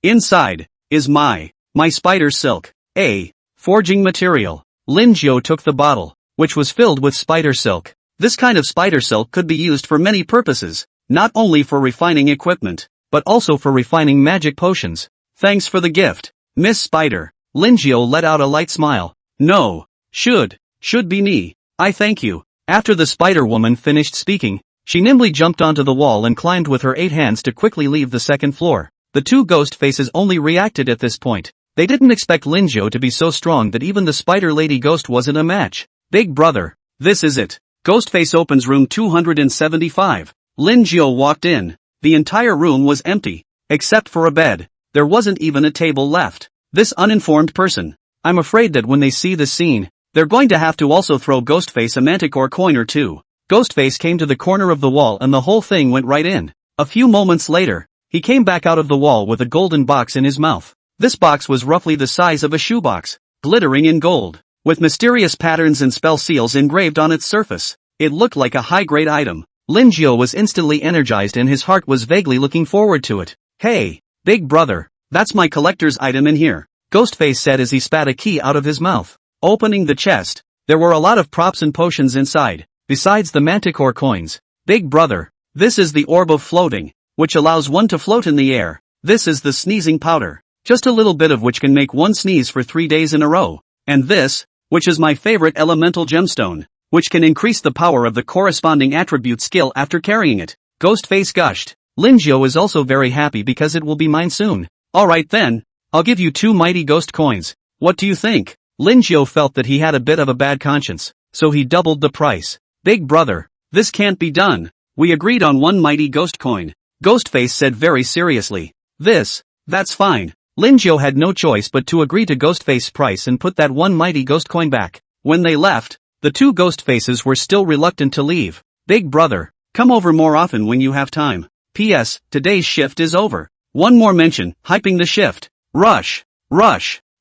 Inside, is my spider silk. A. Forging material. Lin Jiu took the bottle, which was filled with spider silk. This kind of spider silk could be used for many purposes, not only for refining equipment, but also for refining magic potions. Thanks for the gift, Miss Spider. Lin Jiu let out a light smile. No. Should be me. I thank you. After the Spider-Woman finished speaking, she nimbly jumped onto the wall and climbed with her 8 hands to quickly leave the second floor. The two ghost faces only reacted at this point. They didn't expect Lin Jiu to be so strong that even the Spider Lady ghost wasn't a match. Big brother, this is it. Ghostface opens room 275. Lin Jiu walked in. The entire room was empty, except for a bed. There wasn't even a table left. This uninformed person. I'm afraid that when they see this scene, they're going to have to also throw Ghostface a manticore coin or two. Ghostface came to the corner of the wall and the whole thing went right in. A few moments later, he came back out of the wall with a golden box in his mouth. This box was roughly the size of a shoebox, glittering in gold, with mysterious patterns and spell seals engraved on its surface. It looked like a high-grade item. Lin Jiu was instantly energized and his heart was vaguely looking forward to it. Hey, big brother, that's my collector's item in here, Ghostface said as he spat a key out of his mouth. Opening the chest, there were a lot of props and potions inside, besides the manticore coins. Big brother, this is the orb of floating, which allows one to float in the air. This is the sneezing powder, just a little bit of which can make one sneeze for 3 days in a row. And this, which is my favorite elemental gemstone, which can increase the power of the corresponding attribute skill after carrying it. Ghostface gushed. Lin Jiu is also very happy because it will be mine soon. Alright then, I'll give you 2 mighty ghost coins. What do you think? Lin Jiu felt that he had a bit of a bad conscience, so he doubled the price. Big brother, this can't be done. We agreed on 1 mighty ghost coin, Ghostface said very seriously. That's fine. Lin Jiu had no choice but to agree to Ghostface's price and put that 1 mighty ghost coin back. When they left, the two ghost faces were still reluctant to leave. Big brother, come over more often when you have time. P.S. Today's shift is over. One more mention, hyping the shift. Rush.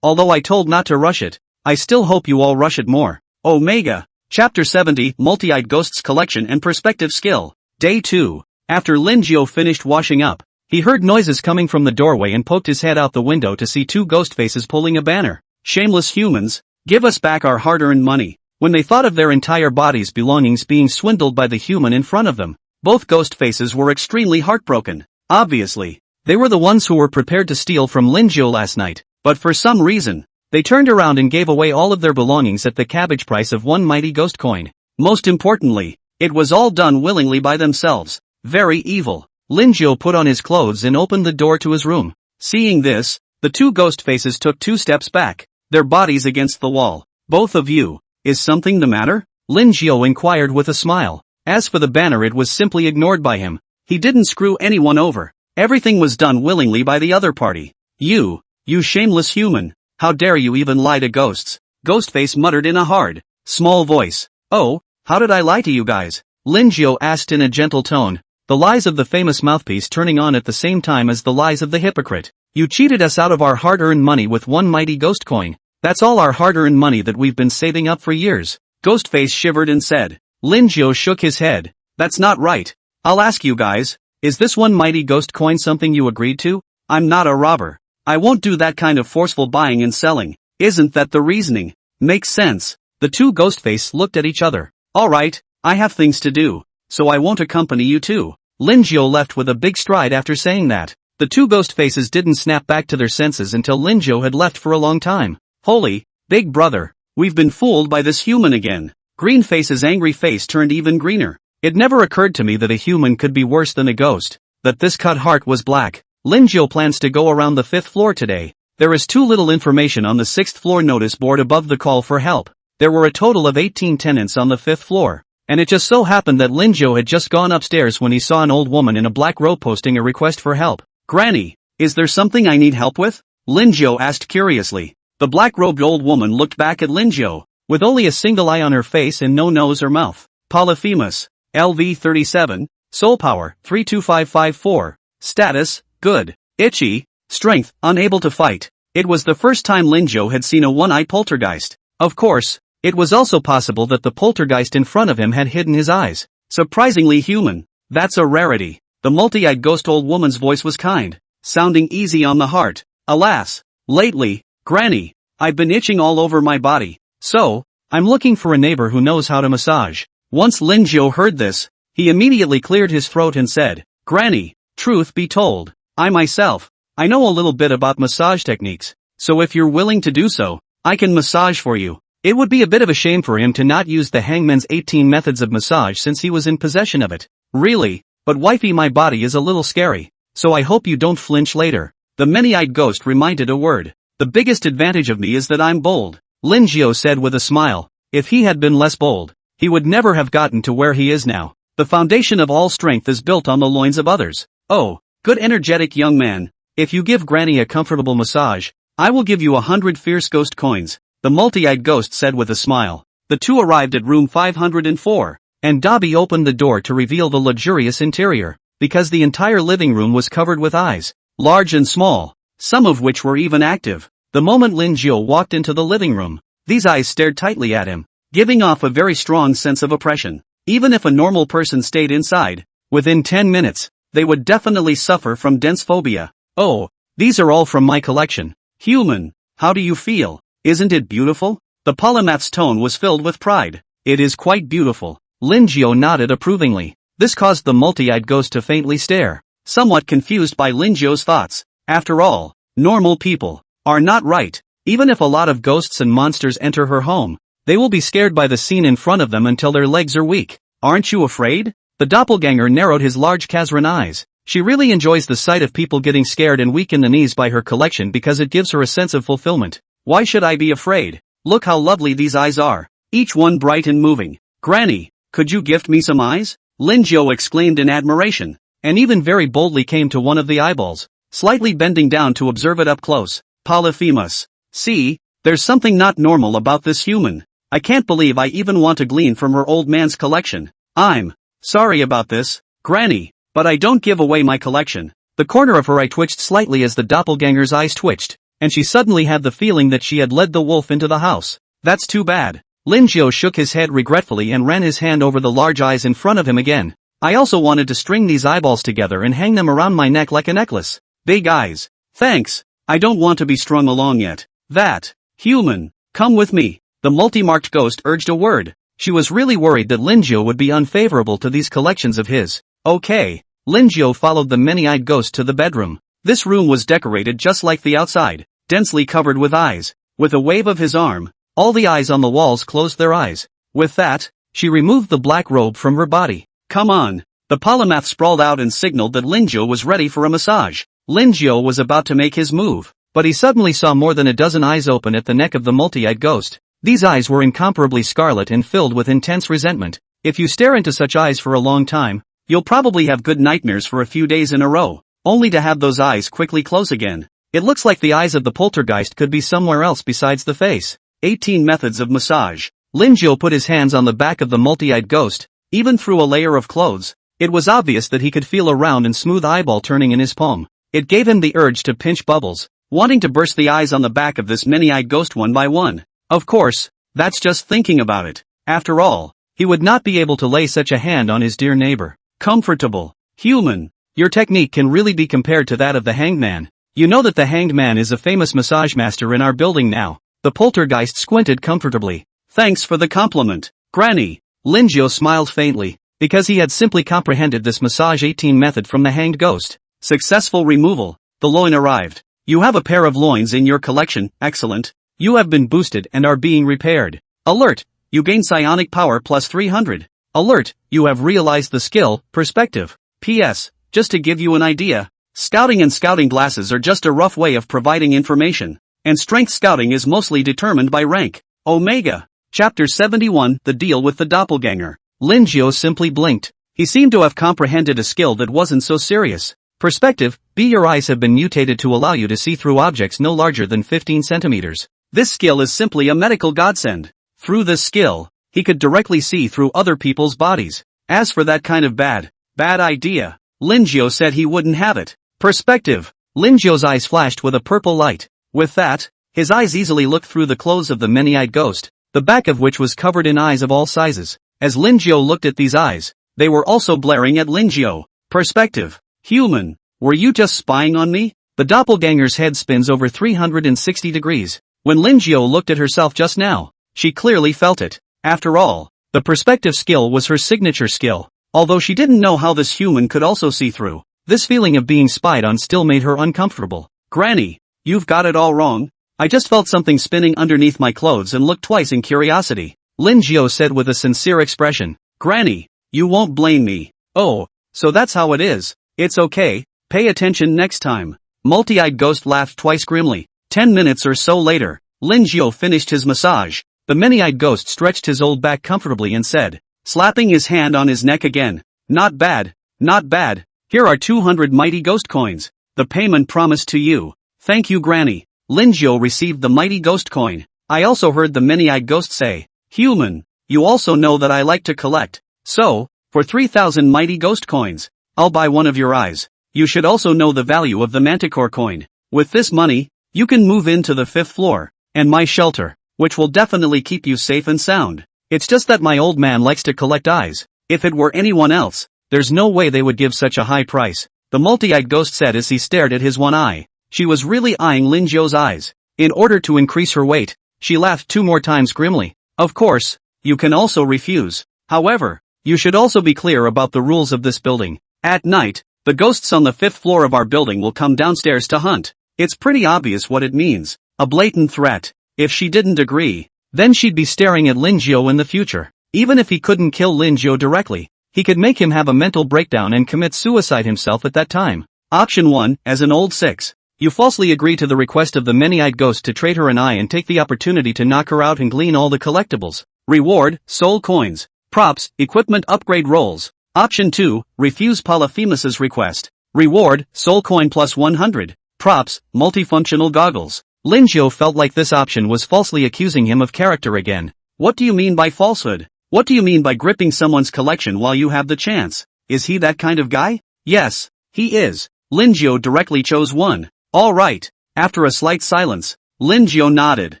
Although I told not to rush it, I still hope you all rush it more. Omega. Chapter 70, Multi-Eyed Ghosts Collection and Perspective Skill. Day 2. After Lin Jiu finished washing up, he heard noises coming from the doorway and poked his head out the window to see 2 ghost faces pulling a banner. Shameless humans, give us back our hard-earned money. When they thought of their entire body's belongings being swindled by the human in front of them, both ghost faces were extremely heartbroken. Obviously, they were the ones who were prepared to steal from Lin Jiu last night, but for some reason, they turned around and gave away all of their belongings at the cabbage price of 1 mighty ghost coin. Most importantly, it was all done willingly by themselves. Very evil. Lin Jiu put on his clothes and opened the door to his room. Seeing this, the 2 ghost faces took 2 steps back, their bodies against the wall. Both of you, is something the matter? Lin Jiu inquired with a smile. As for the banner, it was simply ignored by him. He didn't screw anyone over. Everything was done willingly by the other party. You shameless human. How dare you even lie to ghosts? Ghostface muttered in a hard, small voice. Oh, how did I lie to you guys? Lin Jiu asked in a gentle tone, the lies of the famous mouthpiece turning on at the same time as the lies of the hypocrite. You cheated us out of our hard-earned money with 1 mighty ghost coin. That's all our hard-earned money that we've been saving up for years. Ghostface shivered and said. Lin Jiu shook his head. That's not right. I'll ask you guys, is this 1 mighty ghost coin something you agreed to? I'm not a robber. I won't do that kind of forceful buying and selling. Isn't that the reasoning? Makes sense. The two Ghostface looked at each other. Alright, I have things to do, so I won't accompany you too. Linjo left with a big stride after saying that. The two Ghostfaces didn't snap back to their senses until Linjo had left for a long time. Holy, big brother, we've been fooled by this human again. Greenface's angry face turned even greener. It never occurred to me that a human could be worse than a ghost, that this cut heart was black. Linjo plans to go around the 5th floor today. There is too little information on the 6th floor notice board above the call for help. There were a total of 18 tenants on the 5th floor, and it just so happened that Linjo had just gone upstairs when he saw an old woman in a black robe posting a request for help. Granny, is there something I need help with? Linjo asked curiously. The black-robed old woman looked back at Linjo, with only a single eye on her face and no nose or mouth. Polyphemus, LV 37, Soul Power, 32554, Status, Good, Itchy, Strength, Unable to Fight. It was the first time Linjo had seen a one-eyed poltergeist. Of course, it was also possible that the poltergeist in front of him had hidden his eyes. Surprisingly human. That's a rarity. The multi-eyed ghost old woman's voice was kind, sounding easy on the heart. Alas, lately, Granny, I've been itching all over my body. So, I'm looking for a neighbor who knows how to massage. Once Linjo heard this, he immediately cleared his throat and said, Granny, truth be told, I know a little bit about massage techniques, so if you're willing to do so, I can massage for you. It would be a bit of a shame for him to not use the hangman's 18 methods of massage since he was in possession of it. Really, but wifey, my body is a little scary, so I hope you don't flinch later. The many-eyed ghost reminded a word. The biggest advantage of me is that I'm bold, Linjo said with a smile. If he had been less bold, he would never have gotten to where he is now. The foundation of all strength is built on the loins of others. Oh, good energetic young man, if you give Granny a comfortable massage, I will give you 100 fierce ghost coins, the multi-eyed ghost said with a smile. The two arrived at room 504, and Dobby opened the door to reveal the luxurious interior, because the entire living room was covered with eyes, large and small, some of which were even active. The moment Linjo walked into the living room, these eyes stared tightly at him, giving off a very strong sense of oppression. Even if a normal person stayed inside, within 10 minutes, they would definitely suffer from dense phobia. Oh, these are all from my collection. Human, how do you feel? Isn't it beautiful? The polymath's tone was filled with pride. It is quite beautiful. Linjo nodded approvingly. This caused the multi-eyed ghost to faintly stare, somewhat confused by Linjo's thoughts. After all, normal people are not right. Even if a lot of ghosts and monsters enter her home, they will be scared by the scene in front of them until their legs are weak. Aren't you afraid? The doppelganger narrowed his large Kazran eyes. She really enjoys the sight of people getting scared and weak in the knees by her collection because it gives her a sense of fulfillment. Why should I be afraid? Look how lovely these eyes are. Each one bright and moving. Granny, could you gift me some eyes? Linjo exclaimed in admiration, and even very boldly came to one of the eyeballs, slightly bending down to observe it up close. Polyphemus. See, there's something not normal about this human. I can't believe I even want to glean from her old man's collection. I'm sorry about this, Granny, but I don't give away my collection. The corner of her eye twitched slightly as the doppelganger's eyes twitched, and she suddenly had the feeling that she had led the wolf into the house. That's too bad. Linjo shook his head regretfully and ran his hand over the large eyes in front of him again. I also wanted to string these eyeballs together and hang them around my neck like a necklace. Big eyes. Thanks. I don't want to be strung along yet. That. Human. Come with me. The multi-marked ghost urged a word. She was really worried that Linjo would be unfavorable to these collections of his. Okay. Linjo followed the many-eyed ghost to the bedroom. This room was decorated just like the outside, densely covered with eyes. With a wave of his arm, all the eyes on the walls closed their eyes. With that, she removed the black robe from her body. Come on. The polymath sprawled out and signaled that Linjo was ready for a massage. Linjo was about to make his move, but he suddenly saw more than a dozen eyes open at the neck of the multi-eyed ghost. These eyes were incomparably scarlet and filled with intense resentment. If you stare into such eyes for a long time, you'll probably have good nightmares for a few days in a row, only to have those eyes quickly close again. It looks like the eyes of the poltergeist could be somewhere else besides the face. 18 methods of massage. Linjo put his hands on the back of the multi-eyed ghost, even through a layer of clothes. It was obvious that he could feel a round and smooth eyeball turning in his palm. It gave him the urge to pinch bubbles, wanting to burst the eyes on the back of this many-eyed ghost one by one. Of course, that's just thinking about it. After all, he would not be able to lay such a hand on his dear neighbor. Comfortable. Human. Your technique can really be compared to that of the hanged man. You know that the Hanged Man is a famous massage master in our building now. The poltergeist squinted comfortably. Thanks for the compliment, Granny. Linjo smiled faintly, because he had simply comprehended this massage 18 method from the hanged ghost. Successful removal. The loin arrived. You have a pair of loins in your collection, excellent. You have been boosted and are being repaired. Alert! You gain psionic power plus 300. Alert! You have realized the skill, perspective. P.S. Just to give you an idea, scouting and scouting glasses are just a rough way of providing information, and strength scouting is mostly determined by rank. Omega. Chapter 71, The Deal with the Doppelganger. Linjo simply blinked. He seemed to have comprehended a skill that wasn't so serious. Perspective, B. Your eyes have been mutated to allow you to see through objects no larger than 15 centimeters. This skill is simply a medical godsend. Through this skill, he could directly see through other people's bodies. As for that kind of bad idea, Linjo said he wouldn't have it. Perspective. Linjo's eyes flashed with a purple light. With that, his eyes easily looked through the clothes of the many-eyed ghost, the back of which was covered in eyes of all sizes. As Linjo looked at these eyes, they were also blaring at Linjo. Perspective. Human, were you just spying on me? The doppelganger's head spins over 360 degrees. When Linjo looked at herself just now, she clearly felt it. After all, the perspective skill was her signature skill. Although she didn't know how this human could also see through, this feeling of being spied on still made her uncomfortable. Granny, you've got it all wrong. I just felt something spinning underneath my clothes and looked twice in curiosity. Linjo said with a sincere expression. Granny, you won't blame me. Oh, so that's how it is. It's okay, pay attention next time. Multi-eyed ghost laughed twice grimly. 10 minutes or so later, Linjo finished his massage. The many-eyed ghost stretched his old back comfortably and said, slapping his hand on his neck again, not bad, not bad. Here are 200 mighty ghost coins. The payment promised to you. Thank you, Granny. Linjo received the mighty ghost coin. I also heard the many-eyed ghost say, human, you also know that I like to collect. So, for 3,000 mighty ghost coins, I'll buy one of your eyes. You should also know the value of the manticore coin. With this money, you can move into the 5th floor, and my shelter, which will definitely keep you safe and sound. It's just that my old man likes to collect eyes. If it were anyone else, there's no way they would give such a high price. The multi-eyed ghost said as he stared at his one eye. She was really eyeing Linjo's eyes. In order to increase her weight, she laughed 2 more times grimly. Of course, you can also refuse. However, you should also be clear about the rules of this building. At night, the ghosts on the 5th floor of our building will come downstairs to hunt. It's pretty obvious what it means. A blatant threat. If she didn't agree, then she'd be staring at Linjo in the future. Even if he couldn't kill Linjo directly, he could make him have a mental breakdown and commit suicide himself at that time. Option 1, as an old 6. You falsely agree to the request of the many-eyed ghost to trade her an eye and take the opportunity to knock her out and glean all the collectibles. Reward, soul coins. Props, equipment upgrade rolls. Option 2, refuse Polyphemus's request. Reward, soul coin plus 100. Props, multifunctional goggles. Linjo felt like this option was falsely accusing him of character again. What do you mean by falsehood? What do you mean by gripping someone's collection while you have the chance? Is he that kind of guy? Yes, he is. Linjo directly chose 1. All right. After a slight silence, Linjo nodded.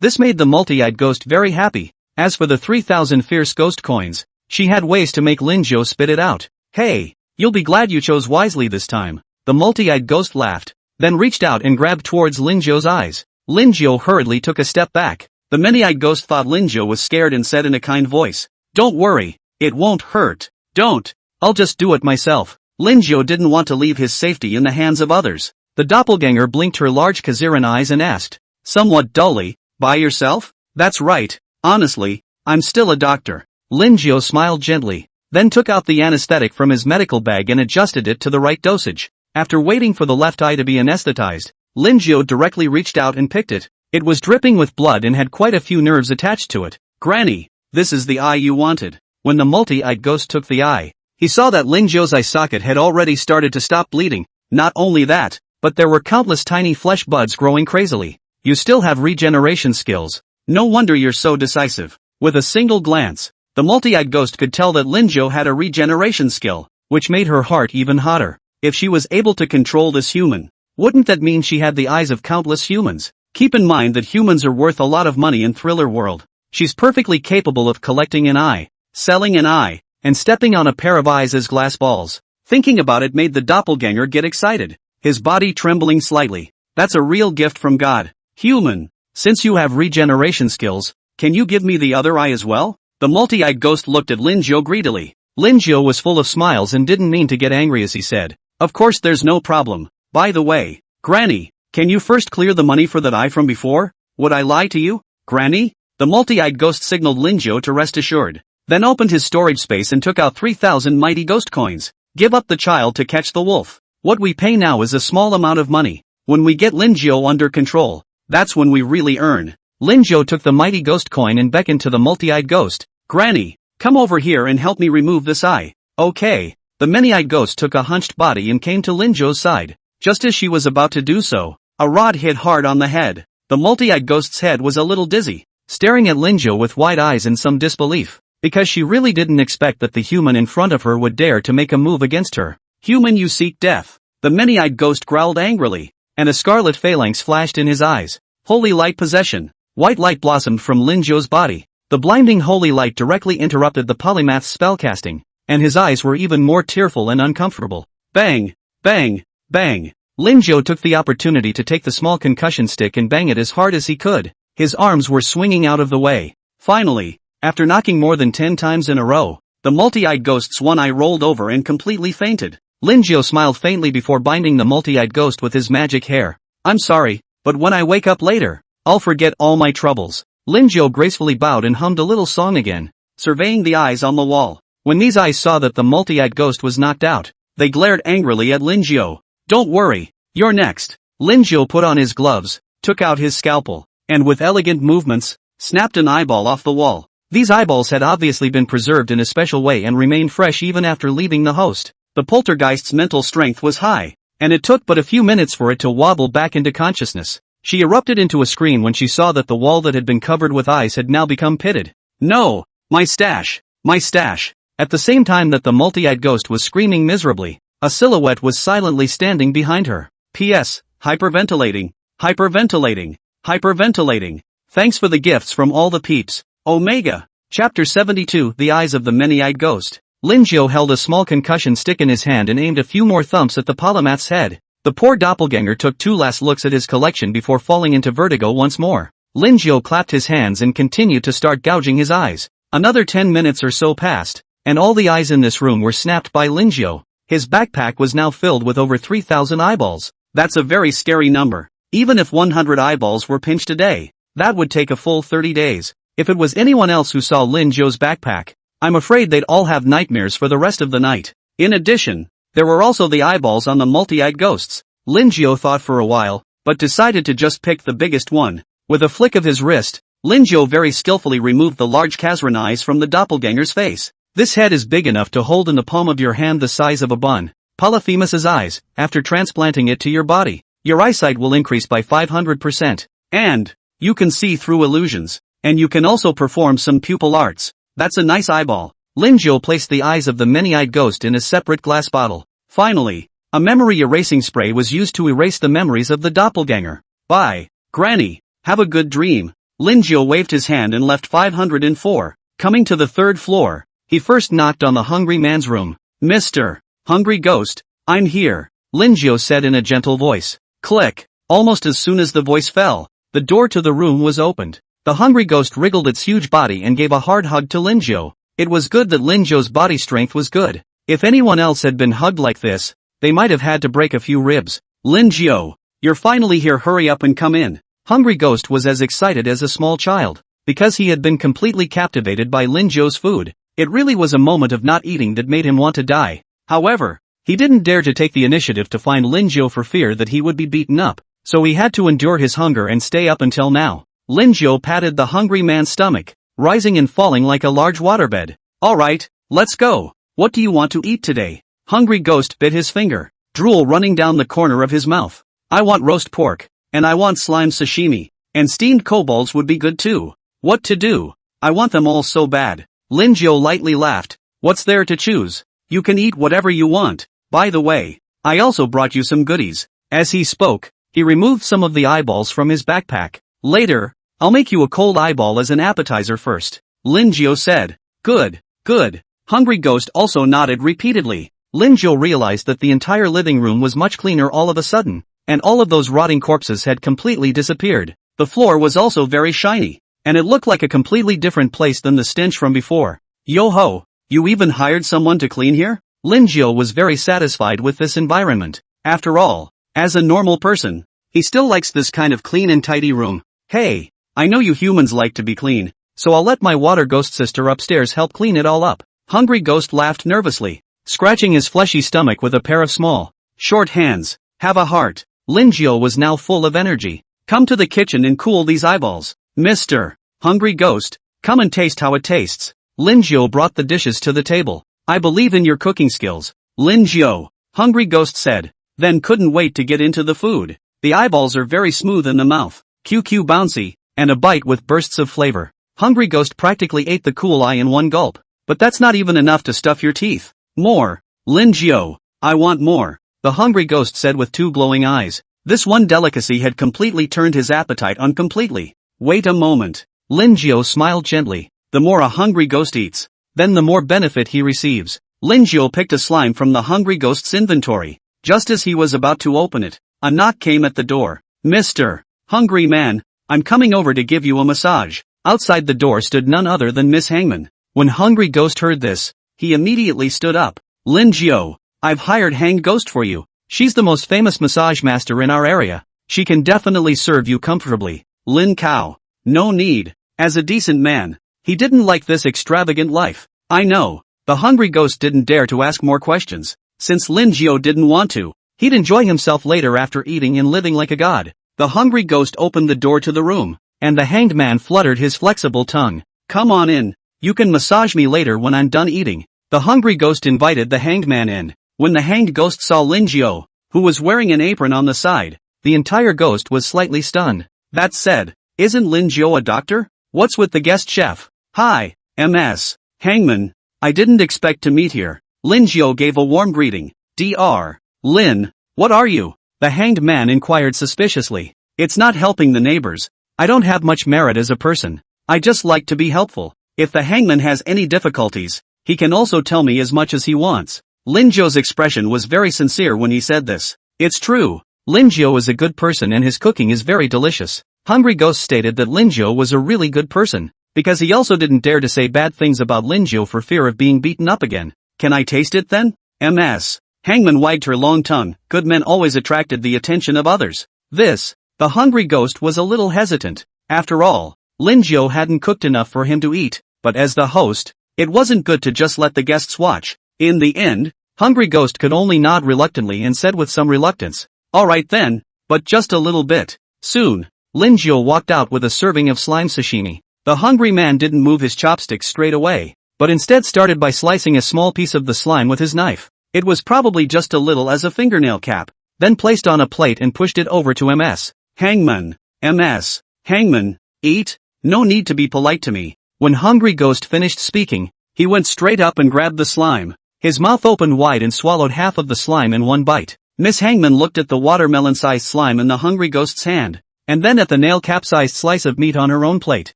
This made the multi-eyed ghost very happy. As for the 3,000 fierce ghost coins, she had ways to make Linjo spit it out. Hey, you'll be glad you chose wisely this time. The multi-eyed ghost laughed, then reached out and grabbed towards Linjo's eyes. Linjo hurriedly took a step back. The many-eyed ghost thought Linjo was scared and said in a kind voice, don't worry, it won't hurt. Don't. I'll just do it myself. Linjo didn't want to leave his safety in the hands of others. The doppelganger blinked her large Kaziran eyes and asked, somewhat dully, by yourself? That's right, honestly, I'm still a doctor. Linjo smiled gently, then took out the anesthetic from his medical bag and adjusted it to the right dosage. After waiting for the left eye to be anesthetized, Linjo directly reached out and picked it. It was dripping with blood and had quite a few nerves attached to it. Granny, this is the eye you wanted. When the multi-eyed ghost took the eye, he saw that Linjo's eye socket had already started to stop bleeding. Not only that, but there were countless tiny flesh buds growing crazily. You still have regeneration skills. No wonder you're so decisive. With a single glance, the multi-eyed ghost could tell that Linjo had a regeneration skill, which made her heart even hotter. If she was able to control this human, wouldn't that mean she had the eyes of countless humans? Keep in mind that humans are worth a lot of money in Thriller World. She's perfectly capable of collecting an eye, selling an eye, and stepping on a pair of eyes as glass balls. Thinking about it made the doppelganger get excited, his body trembling slightly. That's a real gift from God. Human, since you have regeneration skills, can you give me the other eye as well? The multi-eyed ghost looked at Lin Jiu greedily. Lin Jiu was full of smiles and didn't mean to get angry as he said, "Of course there's no problem. By the way, Granny, can you first clear the money for that eye from before? Would I lie to you, Granny?" The multi-eyed ghost signaled Lin Jiu to rest assured, then opened his storage space and took out 3,000 mighty ghost coins. "Give up the child to catch the wolf. What we pay now is a small amount of money. When we get Lin Jiu under control, that's when we really earn." Lin Jiu took the mighty ghost coin and beckoned to the multi-eyed ghost. "Granny, come over here and help me remove this eye." "Okay." The many-eyed ghost took a hunched body and came to Lin Jiu's side. Just as she was about to do so, a rod hit hard on the head. The multi-eyed ghost's head was a little dizzy, staring at Lin Jiu with wide eyes in some disbelief, because she really didn't expect that the human in front of her would dare to make a move against her. "Human, you seek death." The many-eyed ghost growled angrily, and a scarlet phalanx flashed in his eyes. Holy light possession. White light blossomed from Lin Jiu's body. The blinding holy light directly interrupted the polymath's spellcasting, and his eyes were even more tearful and uncomfortable. Bang! Bang! Bang! Lin Jiu took the opportunity to take the small concussion stick and bang it as hard as he could. His arms were swinging out of the way. Finally, after knocking more than 10 times in a row, the multi-eyed ghost's one eye rolled over and completely fainted. Lin Jiu smiled faintly before binding the multi-eyed ghost with his magic hair. "I'm sorry, but when I wake up later, I'll forget all my troubles." Lin Jiu gracefully bowed and hummed a little song again, surveying the eyes on the wall. When these eyes saw that the multi-eyed ghost was knocked out, they glared angrily at Lin Jiu. "Don't worry, you're next." Lin Jiu put on his gloves, took out his scalpel, and with elegant movements, snapped an eyeball off the wall. These eyeballs had obviously been preserved in a special way and remained fresh even after leaving the host. The poltergeist's mental strength was high, and it took but a few minutes for it to wobble back into consciousness. She erupted into a scream when she saw that the wall that had been covered with eyes had now become pitted. "No! My stash! My stash!" At the same time that the multi-eyed ghost was screaming miserably, a silhouette was silently standing behind her. P.S. Hyperventilating. Hyperventilating. Hyperventilating. Thanks for the gifts from all the peeps. Omega. Chapter 72. The Eyes of the Many-Eyed Ghost. Lin Jiu held a small concussion stick in his hand and aimed a few more thumps at the polymath's head. The poor doppelganger took 2 last looks at his collection before falling into vertigo once more. Lin Jiu clapped his hands and continued to start gouging his eyes. Another 10 minutes or so passed, and all the eyes in this room were snapped by Lin Jiu. His backpack was now filled with over 3,000 eyeballs. That's a very scary number. Even if 100 eyeballs were pinched a day, that would take a full 30 days. If it was anyone else who saw Lin Jiu's backpack, I'm afraid they'd all have nightmares for the rest of the night. In addition, there were also the eyeballs on the multi-eyed ghosts. Lin Jiu thought for a while, but decided to just pick the biggest one. With a flick of his wrist, Lin Jiu very skillfully removed the large Kazran eyes from the doppelganger's face. This head is big enough to hold in the palm of your hand the size of a bun. Polyphemus's eyes, after transplanting it to your body, your eyesight will increase by 500%. And you can see through illusions. And you can also perform some pupil arts. That's a nice eyeball. Lin Jiu placed the eyes of the many-eyed ghost in a separate glass bottle. Finally, a memory erasing spray was used to erase the memories of the doppelganger. Bye, Granny. Have a good dream. Lin Jiu waved his hand and left 504. Coming to the 3rd floor, he first knocked on the hungry man's room. "Mr. Hungry Ghost, I'm here," Lin Jiu said in a gentle voice. Click. Almost as soon as the voice fell, the door to the room was opened. The hungry ghost wriggled its huge body and gave a hard hug to Lin Jiu. It was good that Lin Jiu's body strength was good. If anyone else had been hugged like this, they might have had to break a few ribs. "Lin Jiu, you're finally here, hurry up and come in." Hungry Ghost was as excited as a small child, because he had been completely captivated by Lin Jiu's food. It really was a moment of not eating that made him want to die. However, he didn't dare to take the initiative to find Lin Jiu for fear that he would be beaten up, so he had to endure his hunger and stay up until now. Lin Jiu patted the hungry man's stomach, rising and falling like a large waterbed. "Alright, let's go. What do you want to eat today?" Hungry Ghost bit his finger, drool running down the corner of his mouth. "I want roast pork, and I want slime sashimi, and steamed kobolds would be good too. What to do? I want them all so bad." Lin Jiu lightly laughed. "What's there to choose? You can eat whatever you want. By the way, I also brought you some goodies." As he spoke, he removed some of the eyeballs from his backpack. "Later, I'll make you a cold eyeball as an appetizer first," Lin Jiu said. "Good, good." Hungry Ghost also nodded repeatedly. Lin Jiu realized that the entire living room was much cleaner all of a sudden, and all of those rotting corpses had completely disappeared. The floor was also very shiny, and it looked like a completely different place than the stench from before. Yo-ho, you even hired someone to clean here? Lin Jiao was very satisfied with this environment. After all, as a normal person, he still likes this kind of clean and tidy room. Hey, I know you humans like to be clean, so I'll let my water ghost sister upstairs help clean it all up. Hungry Ghost laughed nervously, scratching his fleshy stomach with a pair of small, short hands. Have a heart. Lin Jiao was now full of energy. Come to the kitchen and cool these eyeballs. Mr. Hungry Ghost, come and taste how it tastes. Lin Jiao brought the dishes to the table. I believe in your cooking skills, Lin Jiao, Hungry Ghost said, then couldn't wait to get into the food. The eyeballs are very smooth in the mouth, QQ bouncy, and a bite with bursts of flavor. Hungry Ghost practically ate the cool eye in one gulp. But that's not even enough to stuff your teeth. More. Lin Jiao, I want more, the Hungry Ghost said with two glowing eyes. This one delicacy had completely turned his appetite on completely. Wait a moment. Lin Jiao smiled gently. The more a Hungry Ghost eats, then the more benefit he receives. Lin Jiao picked a slime from the Hungry Ghost's inventory. Just as he was about to open it, a knock came at the door. Mr. Hungry Man, I'm coming over to give you a massage. Outside the door stood none other than Miss Hangman. When Hungry Ghost heard this, he immediately stood up. Lin Jiao, I've hired Hanged Ghost for you. She's the most famous massage master in our area. She can definitely serve you comfortably. Lin Kao. No need. As a decent man, he didn't like this extravagant life. I know. The Hungry Ghost didn't dare to ask more questions. Since Lin Jiao didn't want to, he'd enjoy himself later after eating and living like a god. The Hungry Ghost opened the door to the room, and the Hanged Man fluttered his flexible tongue. Come on in. You can massage me later when I'm done eating. The Hungry Ghost invited the Hanged Man in. When the Hanged Ghost saw Lin Jiao, who was wearing an apron on the side, the entire ghost was slightly stunned. That said, isn't Lin Jiao a doctor? What's with the guest chef? Hi, MS. Hangman. I didn't expect to meet here. Lin Jiao gave a warm greeting. Dr. Lin, what are you? The Hanged Man inquired suspiciously. It's not helping the neighbors. I don't have much merit as a person. I just like to be helpful. If the hangman has any difficulties, he can also tell me as much as he wants. Lin Jiao's expression was very sincere when he said this. It's true. Lin Jiao is a good person and his cooking is very delicious. Hungry Ghost stated that Lin Jiao was a really good person, because he also didn't dare to say bad things about Lin Jiao for fear of being beaten up again. Can I taste it then? MS. Hangman wagged her long tongue. Good men always attracted the attention of others. The Hungry Ghost was a little hesitant. After all, Lin Jiao hadn't cooked enough for him to eat, but as the host, it wasn't good to just let the guests watch. In the end, Hungry Ghost could only nod reluctantly and said with some reluctance, alright then, but just a little bit. Soon, Lin Jiao walked out with a serving of slime sashimi. The hungry man didn't move his chopsticks straight away, but instead started by slicing a small piece of the slime with his knife. It was probably just a little as a fingernail cap, then placed on a plate and pushed it over to MS. Hangman. MS. Hangman. Eat? No need to be polite to me. When Hungry Ghost finished speaking, he went straight up and grabbed the slime. His mouth opened wide and swallowed half of the slime in one bite. Miss Hangman looked at the watermelon-sized slime in the Hungry Ghost's hand, and then at the nail-cap-sized slice of meat on her own plate,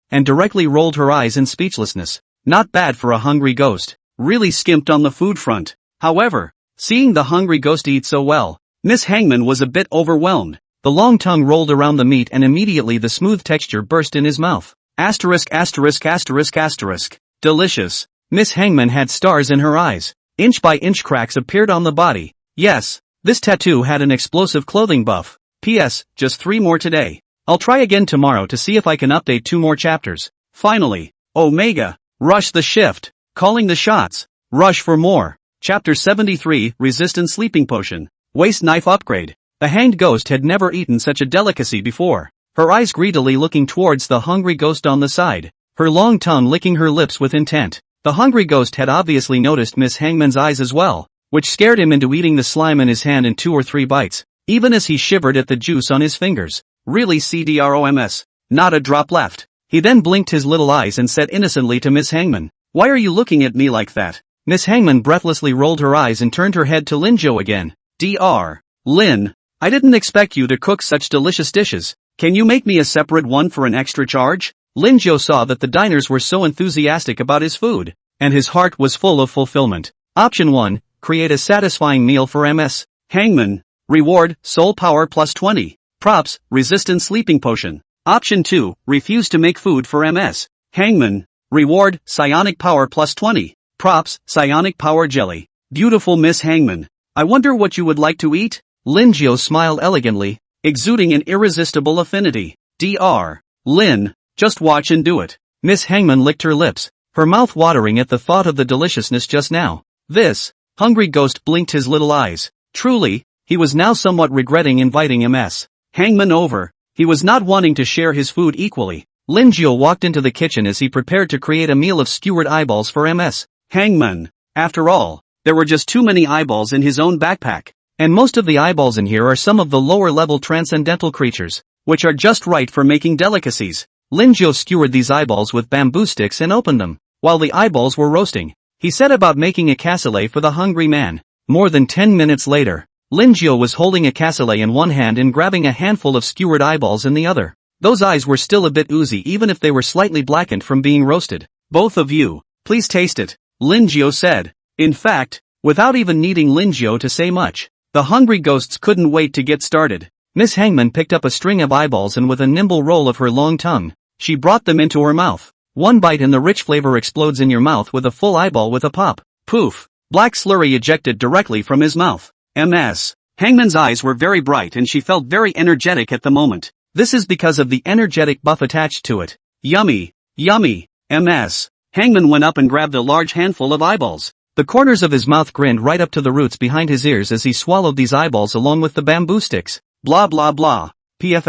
and directly rolled her eyes in speechlessness. Not bad for a Hungry Ghost. Really skimped on the food front. However, seeing the Hungry Ghost eat so well, Miss Hangman was a bit overwhelmed. The long tongue rolled around the meat and immediately the smooth texture burst in his mouth. Asterisk. Delicious. Miss Hangman had stars in her eyes. Inch by inch cracks appeared on the body. Yes, this tattoo had an explosive clothing buff. P.S. Just 3 more today. I'll try again tomorrow to see if I can update 2 more chapters. Finally, Omega. Rush the shift. Calling the shots. Rush for more. Chapter 73, Resistant Sleeping Potion. Waist Knife Upgrade. The Hanged Ghost had never eaten such a delicacy before, her eyes greedily looking towards the Hungry Ghost on the side, her long tongue licking her lips with intent. The Hungry Ghost had obviously noticed Miss Hangman's eyes as well, which scared him into eating the slime in his hand in 2 or 3 bites, even as he shivered at the juice on his fingers. Really CDROMS. Not a drop left. He then blinked his little eyes and said innocently to Miss Hangman, "Why are you looking at me like that?" Miss Hangman breathlessly rolled her eyes and turned her head to Lin Jiao again. Dr. Lin, I didn't expect you to cook such delicious dishes. Can you make me a separate one for an extra charge? Lin Jiao saw that the diners were so enthusiastic about his food, and his heart was full of fulfillment. Option 1, create a satisfying meal for MS. Hangman. Reward, soul power plus 20. Props, resistant sleeping potion. Option 2, refuse to make food for Ms. Hangman. Reward, psionic power plus 20. Props, psionic power jelly. Beautiful Miss Hangman. I wonder what you would like to eat? Linjiao smiled elegantly, exuding an irresistible affinity. Dr. Lin, just watch and do it. Miss Hangman licked her lips, her mouth watering at the thought of the deliciousness just now. This, hungry ghost blinked his little eyes. Truly, he was now somewhat regretting inviting Ms. Hangman over. He was not wanting to share his food equally. Linjiao walked into the kitchen as he prepared to create a meal of skewered eyeballs for Ms. Hangman. After all, there were just too many eyeballs in his own backpack. And most of the eyeballs in here are some of the lower-level transcendental creatures, which are just right for making delicacies. Linjiao skewered these eyeballs with bamboo sticks and opened them. While the eyeballs were roasting, he set about making a cassoulet for the hungry man. More than 10 minutes later, Linjiao was holding a cassoulet in one hand and grabbing a handful of skewered eyeballs in the other. Those eyes were still a bit oozy even if they were slightly blackened from being roasted. Both of you, please taste it, Linjiao said. In fact, without even needing Linjiao to say much, the hungry ghosts couldn't wait to get started. Miss Hangman picked up a string of eyeballs and with a nimble roll of her long tongue, she brought them into her mouth. One bite and the rich flavor explodes in your mouth with a full eyeball with a pop. Poof! Black slurry ejected directly from his mouth. Ms. Hangman's eyes were very bright and she felt very energetic at the moment. This is because of the energetic buff attached to it. Yummy! Yummy! Ms. Hangman went up and grabbed a large handful of eyeballs. The corners of his mouth grinned right up to the roots behind his ears as he swallowed these eyeballs along with the bamboo sticks. Blah blah blah. The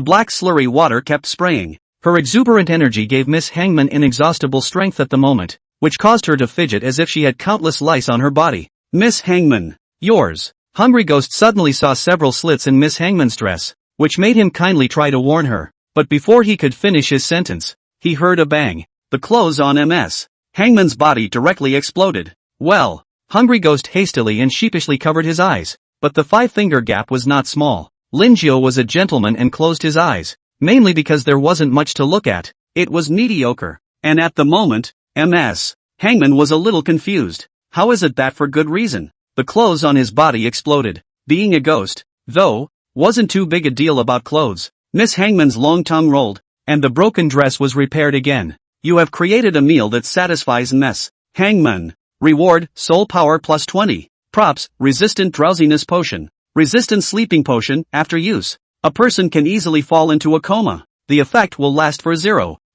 black slurry water kept spraying. Her exuberant energy gave Miss Hangman inexhaustible strength at the moment, which caused her to fidget as if she had countless lice on her body. Miss Hangman, yours. Hungry Ghost suddenly saw several slits in Miss Hangman's dress, which made him kindly try to warn her. But before he could finish his sentence, he heard a bang. The clothes on Ms. Hangman's body directly exploded. Well, Hungry Ghost hastily and sheepishly covered his eyes, but the 5-finger gap was not small. Linjiao was a gentleman and closed his eyes, mainly because there wasn't much to look at. It was mediocre. And at the moment, Ms. Hangman was a little confused. How is it that for good reason? The clothes on his body exploded. Being a ghost, though, wasn't too big a deal about clothes. Miss Hangman's long tongue rolled, and the broken dress was repaired again. You have created a meal that satisfies Ms. Hangman. Reward, soul power plus 20. Props, resistant drowsiness potion. Resistant sleeping potion, after use. A person can easily fall into a coma. The effect will last for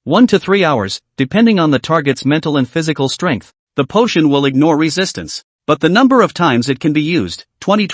1 to 3 hours, depending on the target's mental and physical strength. The potion will ignore resistance, but the number of times it can be used, 20.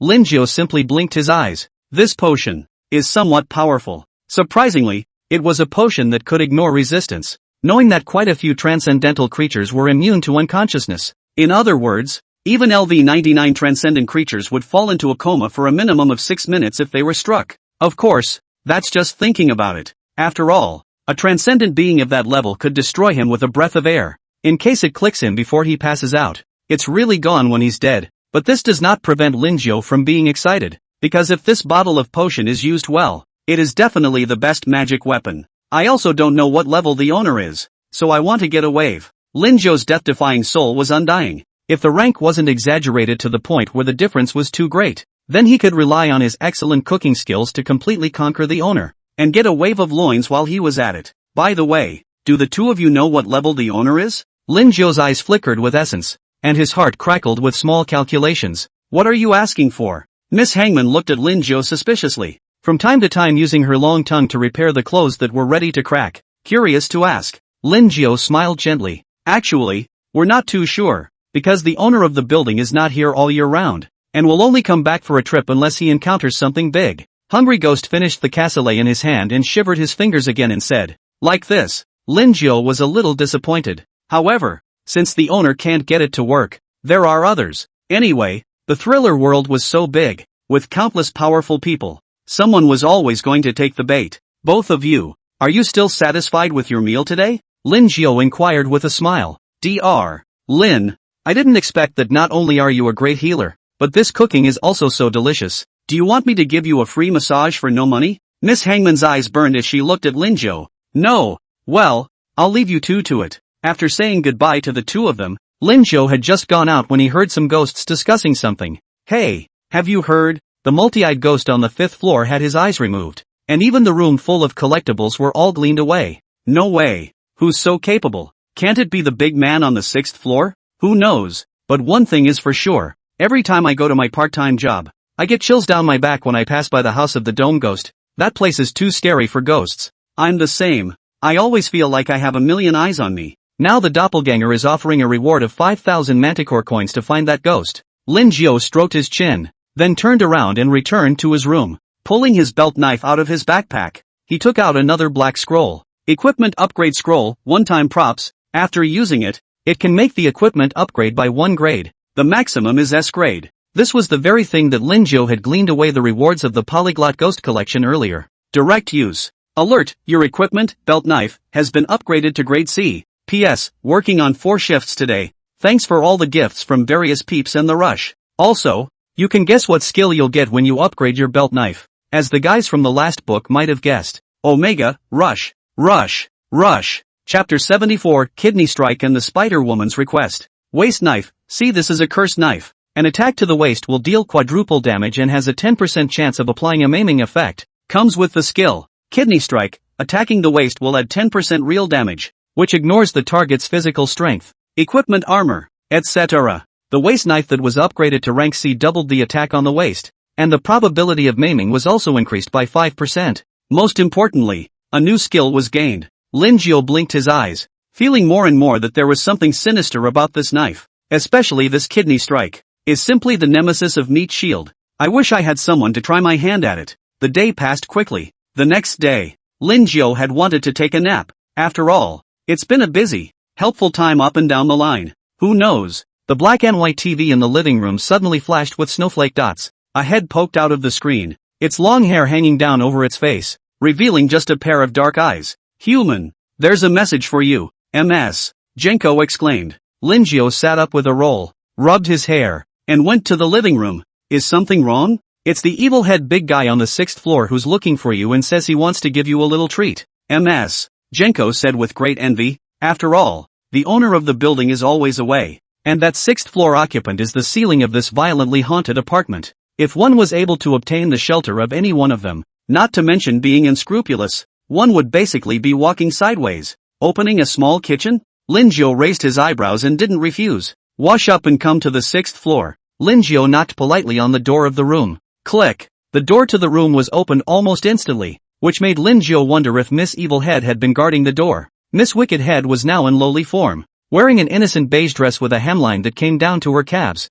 Linjiao simply blinked his eyes. This potion is somewhat powerful. Surprisingly, it was a potion that could ignore resistance, knowing that quite a few transcendental creatures were immune to unconsciousness. In other words, even LV-99 transcendent creatures would fall into a coma for a minimum of 6 minutes if they were struck. Of course, that's just thinking about it. After all, a transcendent being of that level could destroy him with a breath of air. In case it clicks him before he passes out, it's really gone when he's dead. But this does not prevent Linjiao from being excited, because if this bottle of potion is used well, it is definitely the best magic weapon. I also don't know what level the owner is, so I want to get a wave. Linjiao's death-defying soul was undying. If the rank wasn't exaggerated to the point where the difference was too great, then he could rely on his excellent cooking skills to completely conquer the owner, and get a wave of loins while he was at it. By the way, do the two of you know what level the owner is? Linjiao's eyes flickered with essence, and his heart crackled with small calculations. What are you asking for? Miss Hangman looked at Linjiao suspiciously, from time to time using her long tongue to repair the clothes that were ready to crack. Curious to ask. Linjiao smiled gently. Actually, we're not too sure, because the owner of the building is not here all year round, and will only come back for a trip unless he encounters something big. Hungry Ghost finished the cassoulet in his hand and shivered his fingers again and said, like this. Linjiao was a little disappointed. However, since the owner can't get it to work, there are others. Anyway, the thriller world was so big, with countless powerful people. Someone was always going to take the bait. Both of you, are you still satisfied with your meal today? Linjiao inquired with a smile. Dr. Lin, I didn't expect that not only are you a great healer, but this cooking is also so delicious. Do you want me to give you a free massage for no money? Miss Hangman's eyes burned as she looked at Linjiao. No. Well, I'll leave you two to it. After saying goodbye to the two of them, Lin Jiu had just gone out when he heard some ghosts discussing something. Hey, have you heard? The multi-eyed ghost on the 5th floor had his eyes removed, and even the room full of collectibles were all gleaned away. No way. Who's so capable? Can't it be the big man on the 6th floor? Who knows? But one thing is for sure. Every time I go to my part-time job, I get chills down my back when I pass by the house of the Dome Ghost. That place is too scary for ghosts. I'm the same. I always feel like I have a million eyes on me. Now the doppelganger is offering a reward of 5,000 manticore coins to find that ghost. Lin Jiu stroked his chin, then turned around and returned to his room. Pulling his belt knife out of his backpack, he took out another black scroll. Equipment upgrade scroll, one-time props. After using it, it can make the equipment upgrade by 1 grade. The maximum is S grade. This was the very thing that Lin Jiu had gleaned away the rewards of the Polyglot Ghost collection earlier. Direct use. Alert, your equipment, belt knife, has been upgraded to grade C. P.S. Working on 4 shifts today. Thanks for all the gifts from various peeps and the rush. Also, you can guess what skill you'll get when you upgrade your belt knife. As the guys from the last book might have guessed. Omega, Rush, Rush, Rush. Chapter 74, Kidney Strike and the Spider-Woman's Request. Waist Knife. See, this is a cursed knife. An attack to the waist will deal quadruple damage and has a 10% chance of applying a maiming effect. Comes with the skill. Kidney Strike. Attacking the waist will add 10% real damage, which ignores the target's physical strength, equipment, armor, etc. The waist knife that was upgraded to rank C doubled the attack on the waist, and the probability of maiming was also increased by 5%. Most importantly, a new skill was gained. Lin Jiu blinked his eyes, feeling more and more that there was something sinister about this knife, especially this Kidney Strike. Is simply the nemesis of Meat Shield. I wish I had someone to try my hand at it. The day passed quickly. The next day, Lin Jiu had wanted to take a nap. After all, it's been a busy, helpful time up and down the line. Who knows? The black and white TV in the living room suddenly flashed with snowflake dots. A head poked out of the screen, its long hair hanging down over its face, revealing just a pair of dark eyes. Human, there's a message for you, MS. Jenko exclaimed. Lin Jiu sat up with a roll, rubbed his hair, and went to the living room. Is something wrong? It's the evil head big guy on the 6th floor who's looking for you and says he wants to give you a little treat. MS. Jenko said with great envy. After all, the owner of the building is always away, and that 6th floor occupant is the ceiling of this violently haunted apartment. If one was able to obtain the shelter of any one of them, not to mention being unscrupulous, one would basically be walking sideways. Opening a small kitchen? Lin Jiu raised his eyebrows and didn't refuse. Wash up and come to the 6th floor. Lin Jiu knocked politely on the door of the room. Click. The door to the room was opened almost instantly, which made Lin Jiu wonder if Miss Evil Head had been guarding the door. Miss Wicked Head was now in lowly form, wearing an innocent beige dress with a hemline that came down to her calves.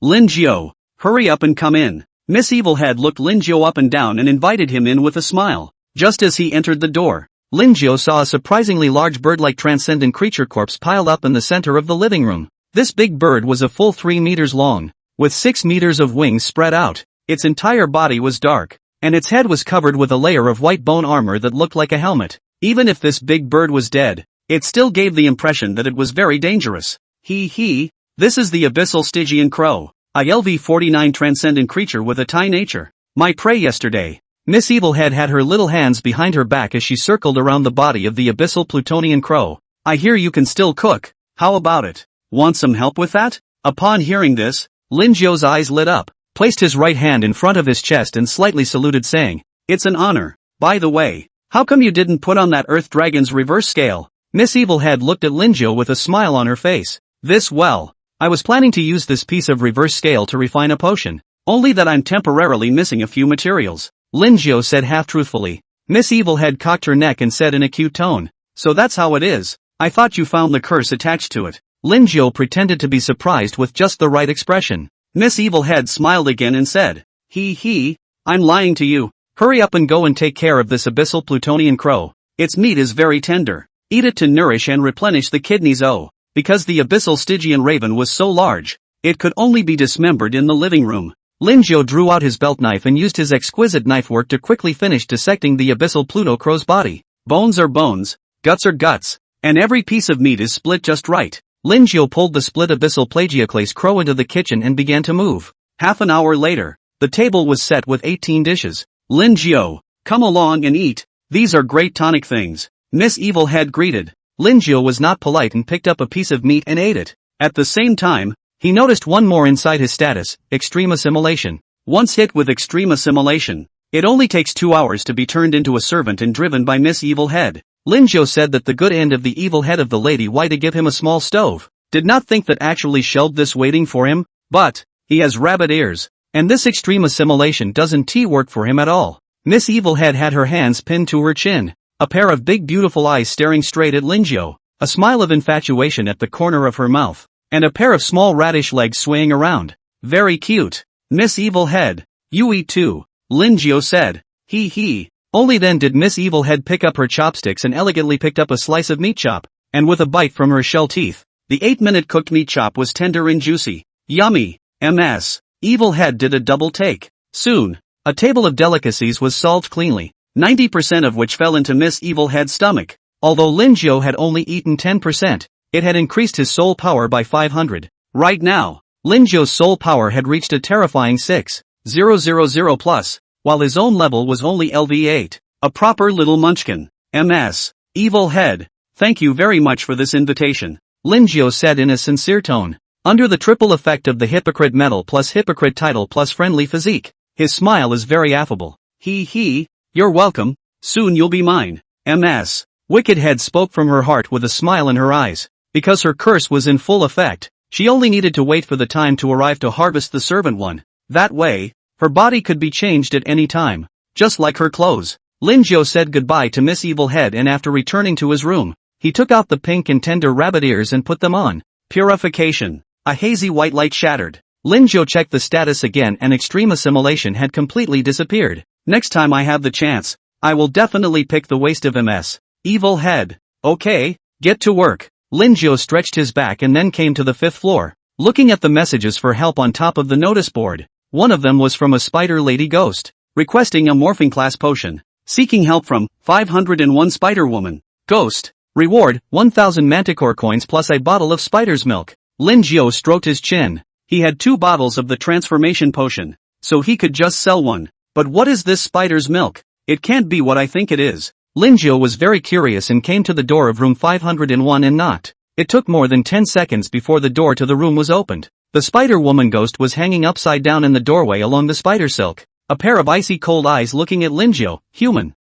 Lin Jiu, hurry up and come in. Miss Evil Head looked Lin Jiu up and down and invited him in with a smile. Just as he entered the door, Lin Jiu saw a surprisingly large bird-like transcendent creature corpse piled up in the center of the living room. This big bird was a full 3 meters long, with 6 meters of wings spread out. Its entire body was dark, and its head was covered with a layer of white bone armor that looked like a helmet. Even if this big bird was dead, it still gave the impression that it was very dangerous. This is the abyssal Stygian crow, a LV-49 transcendent creature with a Thai nature. My prey yesterday. Miss Evil Head had her little hands behind her back as she circled around the body of the abyssal Plutonian crow. I hear you can still cook. How about it? Want some help with that? Upon hearing this, Lin Jiu's eyes lit up, placed his right hand in front of his chest and slightly saluted, saying, It's an honor. By the way, how come you didn't put on that Earth Dragon's reverse scale? Miss Evil Head looked at Lin Jiu with a smile on her face. I was planning to use this piece of reverse scale to refine a potion, only that I'm temporarily missing a few materials. Lin Jiu said half-truthfully. Miss Evil Head cocked her neck and said in a cute tone, So that's how it is. I thought you found the curse attached to it. Lin Jiu pretended to be surprised with just the right expression. Miss Evil Head smiled again and said, I'm lying to you. Hurry up and go and take care of this abyssal Plutonian crow. Its meat is very tender. Eat it to nourish and replenish the kidneys. Because the abyssal Stygian raven was so large, it could only be dismembered in the living room. Lin Jiu drew out his belt knife and used his exquisite knife work to quickly finish dissecting the abyssal Pluto crow's body. Bones are bones, guts are guts, and every piece of meat is split just right. Lin Jiu pulled the split abyssal Plagioclase crow into the kitchen and began to move. Half an hour later, the table was set with 18 dishes. Lin Jiu, come along and eat. These are great tonic things. Miss Evil Head greeted. Lin Jiu was not polite and picked up a piece of meat and ate it. At the same time, he noticed one more inside his status, extreme assimilation. Once hit with extreme assimilation, it only takes 2 hours to be turned into a servant and driven by Miss Evil Head. Lin Jiu said that the good end of the evil head of the lady why to give him a small stove. Did not think that actually shelved this waiting for him, but he has rabbit ears, and this extreme assimilation doesn't work for him at all. Miss Evil Head had her hands pinned to her chin, a pair of big beautiful eyes staring straight at Lin Jiu, a smile of infatuation at the corner of her mouth, and a pair of small radish legs swaying around. Very cute. Miss Evil Head, you eat too, Lin Jiu said. He. Only then did Miss Evil Head pick up her chopsticks and elegantly picked up a slice of meat chop, and with a bite from her shell teeth, the 8-minute cooked meat chop was tender and juicy. Yummy. Ms. Evil Head did a double take. Soon, a table of delicacies was solved cleanly, 90% of which fell into Miss Evil Head's stomach. Although Lin Jiu had only eaten 10%, it had increased his soul power by 500. Right now, Lin Jiu's soul power had reached a terrifying 6,000 plus, while his own level was only LV8. A proper little munchkin. Ms. Evil Head, thank you very much for this invitation, Lin Jiu said in a sincere tone. Under the triple effect of the hypocrite medal plus hypocrite title plus friendly physique, his smile is very affable. You're welcome, soon you'll be mine. Ms. Wicked Head spoke from her heart with a smile in her eyes. Because her curse was in full effect, she only needed to wait for the time to arrive to harvest the servant one. That way, her body could be changed at any time, just like her clothes. Lin Jiu said goodbye to Miss Evil Head and after returning to his room, he took out the pink and tender rabbit ears and put them on. Purification. A hazy white light shattered. Lin Jiu checked the status again and extreme assimilation had completely disappeared. Next time I have the chance, I will definitely pick the waist of Ms. Evil Head. Okay, get to work. Lin Jiu stretched his back and then came to the 5th floor, looking at the messages for help on top of the notice board. One of them was from a spider lady ghost, requesting a morphing class potion, seeking help from 501 Spider Woman. Ghost, reward 1000 manticore coins plus a bottle of spider's milk. Lin Jiu stroked his chin. He had 2 bottles of the transformation potion, so he could just sell one. But what is this spider's milk? It can't be what I think it is. Lin Jiu was very curious and came to the door of room 501 and knocked. It took more than 10 seconds before the door to the room was opened. The Spider Woman ghost was hanging upside down in the doorway along the spider silk, a pair of icy cold eyes looking at Lin Jiu. Human.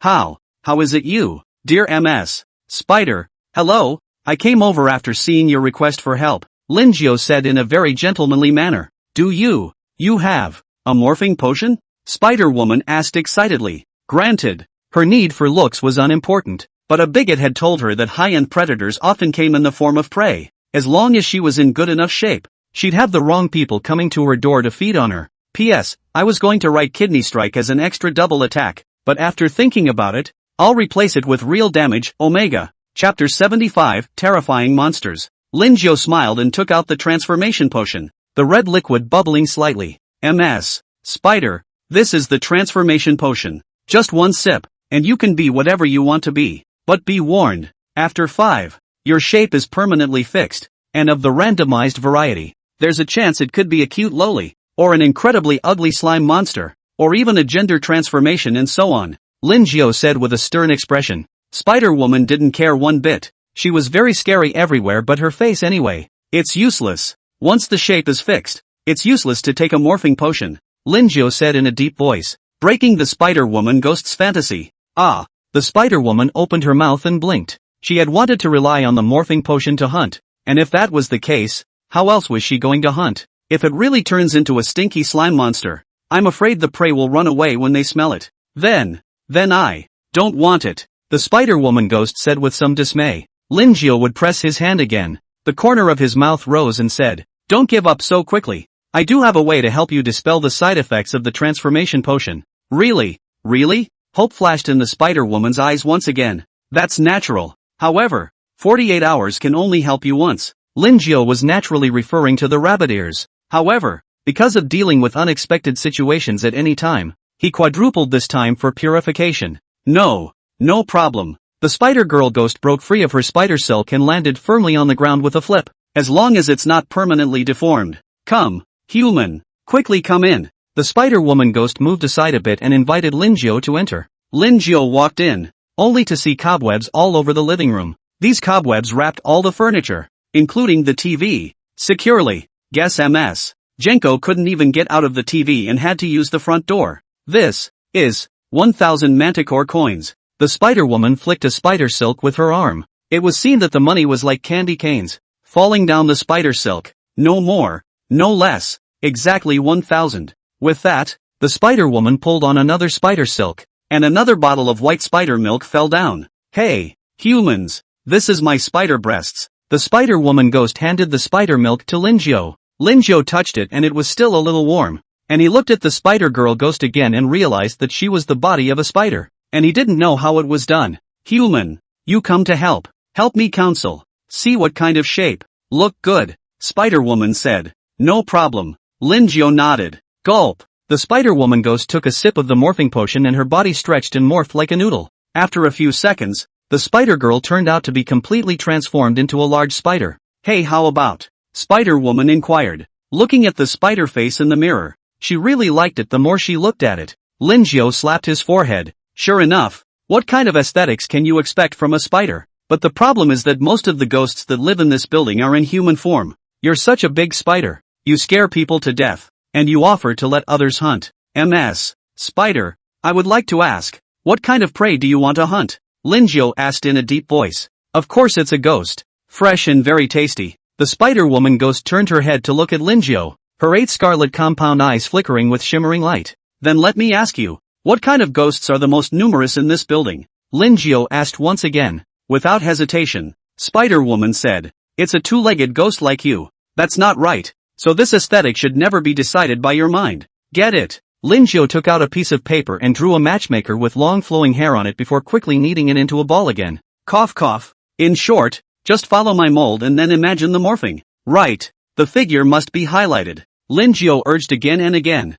How is it you, dear Ms. Spider? Hello, I came over after seeing your request for help, Lin Jiu said in a very gentlemanly manner. Do you have a morphing potion? Spider Woman asked excitedly. Granted, her need for looks was unimportant, but a bigot had told her that high-end predators often came in the form of prey. As long as she was in good enough shape, she'd have the wrong people coming to her door to feed on her. P.S. I was going to write Kidney Strike as an extra double attack, but after thinking about it, I'll replace it with Real Damage, Omega. Chapter 75, Terrifying Monsters. Lin Jiu smiled and took out the transformation potion, the red liquid bubbling slightly. Ms. Spider, this is the transformation potion. Just one sip, and you can be whatever you want to be. But be warned, after 5, your shape is permanently fixed, and of the randomized variety. There's a chance it could be a cute loli, or an incredibly ugly slime monster, or even a gender transformation and so on, Lin Jiu said with a stern expression. Spider Woman didn't care one bit. She was very scary everywhere but her face anyway. It's useless. Once the shape is fixed, it's useless to take a morphing potion, Lin Jiu said in a deep voice, breaking the Spider Woman ghost's fantasy. Ah, the Spider Woman opened her mouth and blinked. She had wanted to rely on the morphing potion to hunt, and if that was the case, how else was she going to hunt? If it really turns into a stinky slime monster, I'm afraid the prey will run away when they smell it. Then I don't want it, the Spider Woman ghost said with some dismay. Lin Jiu would press his hand again. The corner of his mouth rose and said, don't give up so quickly. I do have a way to help you dispel the side effects of the transformation potion. Really? Hope flashed in the Spider Woman's eyes once again. That's natural. However, 48 hours can only help you once. Lin Jiu was naturally referring to the rabbit ears. However, because of dealing with unexpected situations at any time, he quadrupled this time for purification. No problem. The Spider Girl ghost broke free of her spider silk and landed firmly on the ground with a flip. As long as it's not permanently deformed. Come, human, quickly come in. The Spider Woman ghost moved aside a bit and invited Lin Jiu to enter. Lin Jiu walked in. only to see cobwebs all over the living room. These cobwebs wrapped all the furniture, including the TV, securely. Guess Ms. Jenko couldn't even get out of the TV and had to use the front door. This is 1,000 manticore coins. The Spider-Woman flicked a spider silk with her arm. It was seen that the money was like candy canes, falling down the spider silk. No more, no less, exactly 1,000. With that, the Spider-Woman pulled on another spider silk, and another bottle of white spider milk fell down. Hey, humans, this is my spider breasts. The Spider-Woman ghost handed the spider milk to Linjiao. Linjiao touched it and it was still a little warm, and he looked at the Spider-Girl ghost again and realized that she was the body of a spider, and he didn't know how it was done. Human, you come to help. Help me counsel. See what kind of shape. Look good, Spider-Woman said. No problem. Linjiao nodded. Gulp. The Spider-Woman ghost took a sip of the morphing potion and her body stretched and morphed like a noodle. After a few seconds, the Spider-Girl turned out to be completely transformed into a large spider. Hey, how about? Spider-Woman inquired, looking at the spider face in the mirror. She really liked it the more she looked at it. Linjiao slapped his forehead. Sure enough, what kind of aesthetics can you expect from a spider? But the problem is that most of the ghosts that live in this building are in human form. You're such a big spider. You scare people to death, and you offer to let others hunt. Ms. Spider, I would like to ask, what kind of prey do you want to hunt? Linjiao asked in a deep voice. Of course it's a ghost. Fresh and very tasty. The Spider-Woman ghost turned her head to look at Linjiao, her 8 scarlet compound eyes flickering with shimmering light. Then let me ask you, what kind of ghosts are the most numerous in this building? Linjiao asked once again. Without hesitation, Spider-Woman said, it's a 2-legged ghost like you. That's not right, so this aesthetic should never be decided by your mind. Get it? Linjiao took out a piece of paper and drew a matchmaker with long flowing hair on it before quickly kneading it into a ball again. Cough cough. In short, just follow my mold and then imagine the morphing. Right. The figure must be highlighted. Linjiao urged again and again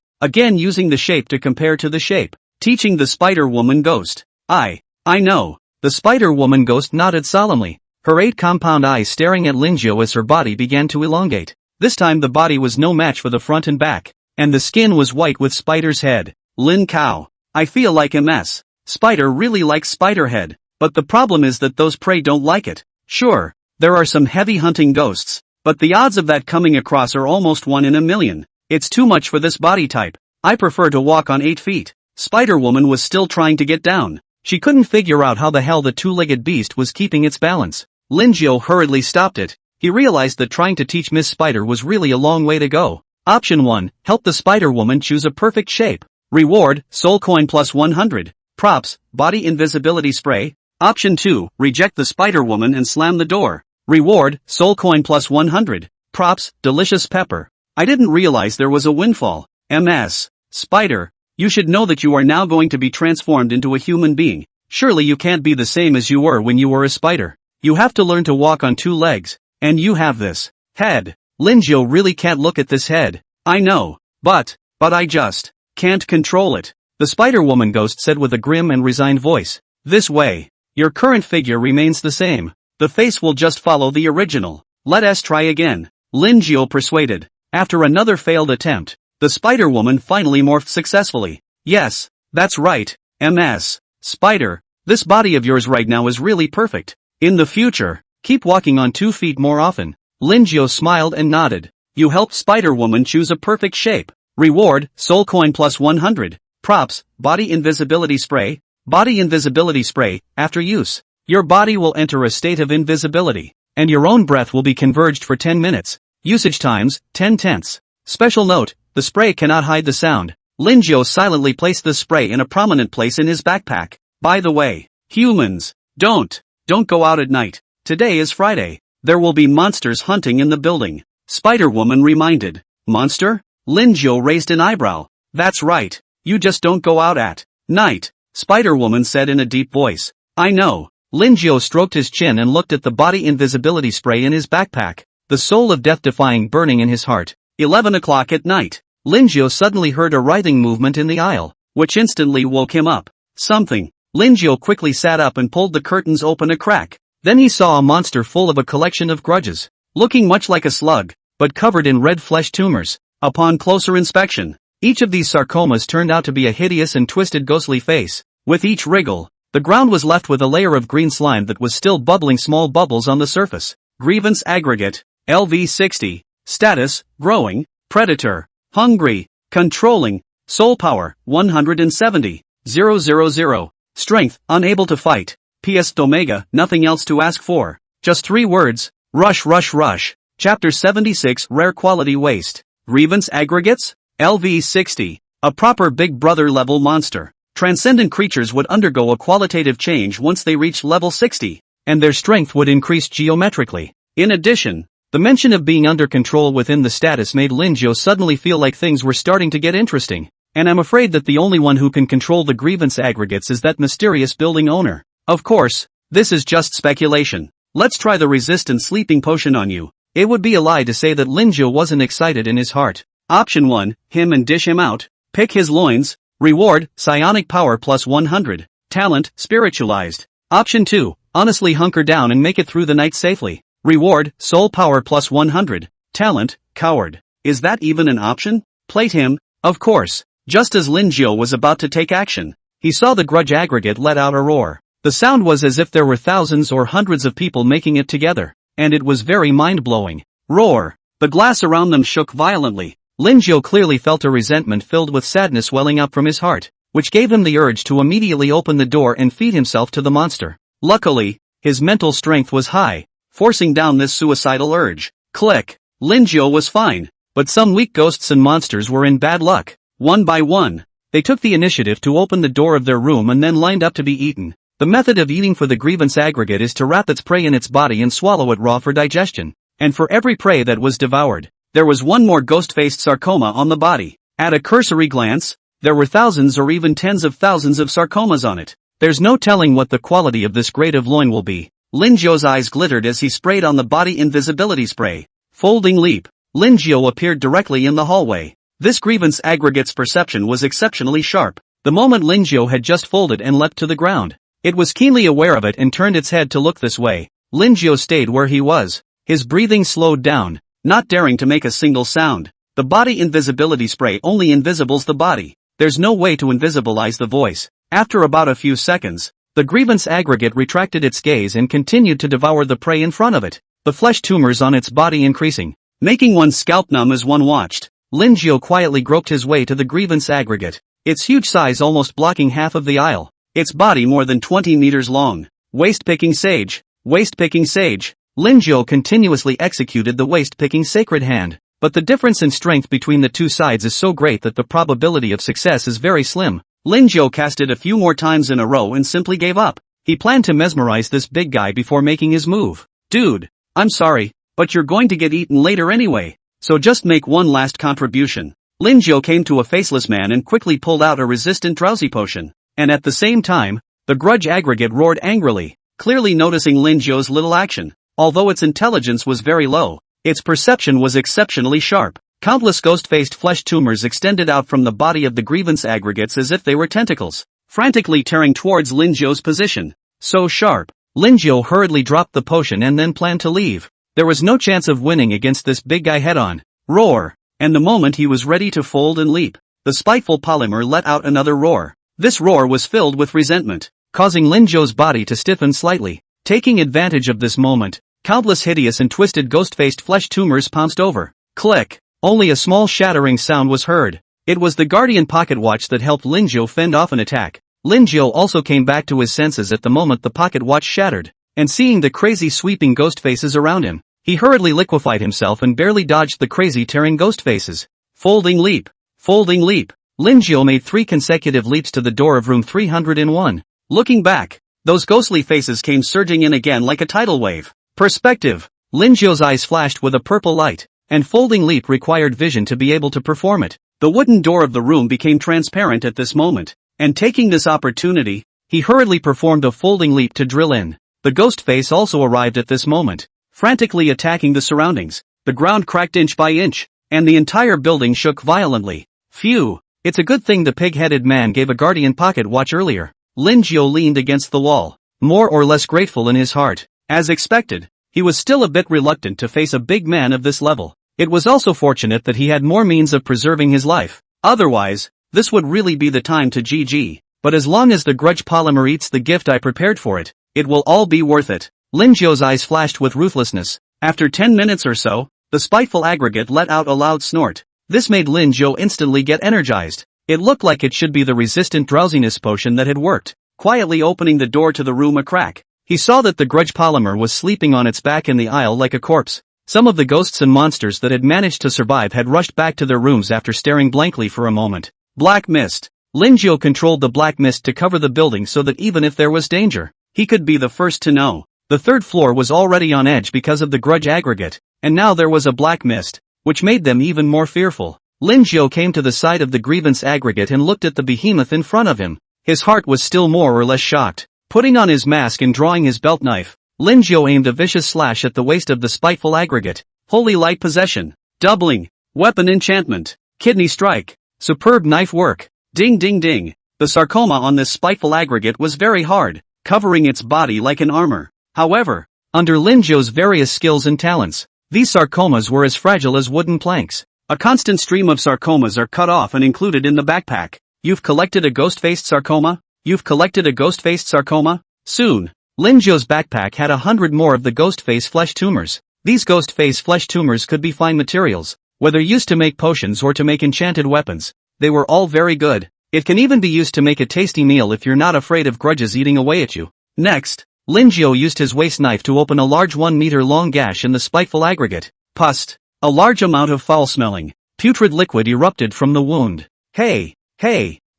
using the shape to compare to the shape, teaching the Spider-Woman ghost. I know. The Spider-Woman ghost nodded solemnly, her 8 compound eyes staring at Linjiao as her body began to elongate. This time the body was no match for the front and back, and the skin was white with spider's head. Lin Cow. I feel like Ms. Spider really likes spider head, but the problem is that those prey don't like it. Sure, there are some heavy hunting ghosts, but the odds of that coming across are almost 1 in a million. It's too much for this body type. I prefer to walk on 8 feet. Spider-Woman was still trying to get down. She couldn't figure out how the hell the 2-legged beast was keeping its balance. Linjiao hurriedly stopped it. He realized that trying to teach Miss Spider was really a long way to go. Option 1, help the Spider-Woman choose a perfect shape. Reward, soul coin plus 100. Props, body invisibility spray. Option 2, reject the Spider-Woman and slam the door. Reward, soul coin plus 100. Props, delicious pepper. I didn't realize there was a windfall. Ms. Spider, you should know that you are now going to be transformed into a human being. Surely you can't be the same as you were when you were a spider. You have to learn to walk on 2 legs, and you have this head. Linjiao really can't look at this head. I know, but I just can't control it. The Spider-Woman ghost said with a grim and resigned voice. This way. Your current figure remains the same. The face will just follow the original. Let us try again. Linjiao persuaded. After another failed attempt, the Spider-Woman finally morphed successfully. Yes, that's right, Ms. Spider, this body of yours right now is really perfect. In the future, keep walking on 2 feet more often. Linjiao smiled and nodded. You helped Spider-Woman choose a perfect shape. Reward, soul coin plus 100. Props, body invisibility spray. Body invisibility spray, after use. Your body will enter a state of invisibility, and your own breath will be converged for 10 minutes. Usage times, 10 tenths. Special note, the spray cannot hide the sound. Linjiao silently placed the spray in a prominent place in his backpack. By the way, humans, don't go out at night. Today is Friday. There will be monsters hunting in the building. Spider-Woman reminded. Monster? Linjiao raised an eyebrow. That's right. You just don't go out at night, Spider-Woman said in a deep voice. I know. Linjiao stroked his chin and looked at the body invisibility spray in his backpack, the soul of death-defying burning in his heart. 11 o'clock at night. Linjiao suddenly heard a writhing movement in the aisle, which instantly woke him up. Something. Linjiao quickly sat up and pulled the curtains open a crack. Then he saw a monster full of a collection of grudges, looking much like a slug, but covered in red flesh tumors. Upon closer inspection, each of these sarcomas turned out to be a hideous and twisted ghostly face. With each wriggle, The ground was left with a layer of green slime that was still bubbling small bubbles on the surface. Grievance aggregate, LV60, status, growing, predator, hungry, controlling, soul power, 170, 000, strength, unable to fight, PS Omega, nothing else to ask for. Just 3 words, rush rush rush. Chapter 76 Rare Quality Waste. Grievance aggregates? LV60, a proper Big Brother level monster. Transcendent creatures would undergo a qualitative change once they reached level 60, and their strength would increase geometrically. In addition, the mention of being under control within the status made Linjo suddenly feel like things were starting to get interesting, and I'm afraid that the only one who can control the grievance aggregates is that mysterious building owner. Of course, this is just speculation. Let's try the resistant sleeping potion on you. It would be a lie to say that Linjo wasn't excited in his heart. Option 1, him and dish him out. Pick his loins. Reward, psionic power plus 100. Talent, spiritualized. Option 2, honestly hunker down and make it through the night safely. Reward, soul power plus 100. Talent, coward. Is that even an option? Plate him, of course. Just as Linjo was about to take action, he saw the grudge aggregate let out a roar. The sound was as if there were thousands or hundreds of people making it together, and it was very mind-blowing. Roar. The glass around them shook violently. Linjo clearly felt a resentment filled with sadness welling up from his heart, which gave him the urge to immediately open the door and feed himself to the monster. Luckily, his mental strength was high, forcing down this suicidal urge. Click. Linjo was fine, but some weak ghosts and monsters were in bad luck. One by one, they took the initiative to open the door of their room and then lined up to be eaten. The method of eating for the grievance aggregate is to wrap its prey in its body and swallow it raw for digestion. And for every prey that was devoured, there was one more ghost-faced sarcoma on the body. At a cursory glance, there were thousands or even tens of thousands of sarcomas on it. There's no telling what the quality of this grade of loin will be. Linjo's eyes glittered as he sprayed on the body invisibility spray. Folding leap. Linjo appeared directly in the hallway. This grievance aggregate's perception was exceptionally sharp. The moment Linjo had just folded and leapt to the ground, it was keenly aware of it and turned its head to look this way. Linjo stayed where he was. His breathing slowed down, not daring to make a single sound. The body invisibility spray only invisibles the body. There's no way to invisibilize the voice. After about a few seconds, the grievance aggregate retracted its gaze and continued to devour the prey in front of it, the flesh tumors on its body increasing, making one's scalp numb as one watched. Linjo quietly groped his way to the grievance aggregate, its huge size almost blocking half of the aisle, its body more than 20 meters long. Waste-picking sage. Waste-picking sage. Linjo continuously executed the waste-picking sacred hand, but the difference in strength between the two sides is so great that the probability of success is very slim. Linjo cast it a few more times in a row and simply gave up. He planned to mesmerize this big guy before making his move. Dude, I'm sorry, but you're going to get eaten later anyway, so just make one last contribution. Linjo came to a faceless man and quickly pulled out a resistant drowsy potion, and at the same time, the grudge aggregate roared angrily, clearly noticing Linjo's little action. Although its intelligence was very low, its perception was exceptionally sharp. Countless ghost-faced flesh tumors extended out from the body of the grievance aggregates as if they were tentacles, frantically tearing towards Linjo's position. So sharp, Linjo hurriedly dropped the potion and then planned to leave. There was no chance of winning against this big guy head-on. Roar! And the moment he was ready to fold and leap, the spiteful polymer let out another roar. This roar was filled with resentment, causing Linjo's body to stiffen slightly. Taking advantage of this moment, countless hideous and twisted ghost-faced flesh tumors pounced over. Click! Only a small shattering sound was heard. It was the Guardian pocket watch that helped Linjo fend off an attack. Linjo also came back to his senses at the moment the pocket watch shattered, and seeing the crazy sweeping ghost faces around him, he hurriedly liquefied himself and barely dodged the crazy tearing ghost faces. Folding leap. Folding leap. Linjo made 3 consecutive leaps to the door of room 301. Looking back, those ghostly faces came surging in again like a tidal wave. Perspective. Linjo's eyes flashed with a purple light, and folding leap required vision to be able to perform it. The wooden door of the room became transparent at this moment, and taking this opportunity, he hurriedly performed a folding leap to drill in. The ghost face also arrived at this moment, frantically attacking the surroundings. The ground cracked inch by inch, and the entire building shook violently. Phew, it's a good thing the pig-headed man gave a Guardian pocket watch earlier. Linjo leaned against the wall, more or less grateful in his heart. As expected, he was still a bit reluctant to face a big man of this level. It was also fortunate that he had more means of preserving his life. Otherwise, this would really be the time to GG. but as long as the grudge polymer eats the gift I prepared for it, it will all be worth it. Lin Zhou's eyes flashed with ruthlessness. After 10 minutes or so, the spiteful aggregate let out a loud snort. This made Lin Zhou instantly get energized. It looked like it should be the resistant drowsiness potion that had worked. Quietly opening the door to the room a crack, he saw that the grudge polymer was sleeping on its back in the aisle like a corpse. Some of the ghosts and monsters that had managed to survive had rushed back to their rooms after staring blankly for a moment. Black mist. Lin Zhou controlled the black mist to cover the building so that even if there was danger, he could be the first to know. The third floor was already on edge because of the grudge aggregate, and now there was a black mist, which made them even more fearful. Lin Zhou came to the side of the grievance aggregate and looked at the behemoth in front of him. His heart was still more or less shocked. Putting on his mask and drawing his belt knife, Lin Zhou aimed a vicious slash at the waist of the spiteful aggregate. Holy light possession. Doubling. Weapon enchantment. Kidney strike. Superb knife work. Ding ding ding. The sarcoma on this spiteful aggregate was very hard, covering its body like an armor. However, under Lin Zhou's various skills and talents, these sarcomas were as fragile as wooden planks. A constant stream of sarcomas are cut off and included in the backpack. You've collected a ghost-faced sarcoma? You've collected a ghost-faced sarcoma? Soon, Lin Zhou's backpack had 100 more of the ghost-face flesh tumors. These ghost-face flesh tumors could be fine materials, whether used to make potions or to make enchanted weapons. They were all very good. It can even be used to make a tasty meal if you're not afraid of grudges eating away at you. Next, Lin Zhou used his waist knife to open a large 1-meter-long gash in the spiteful aggregate. Pus. A large amount of foul-smelling, putrid liquid erupted from the wound. Hey,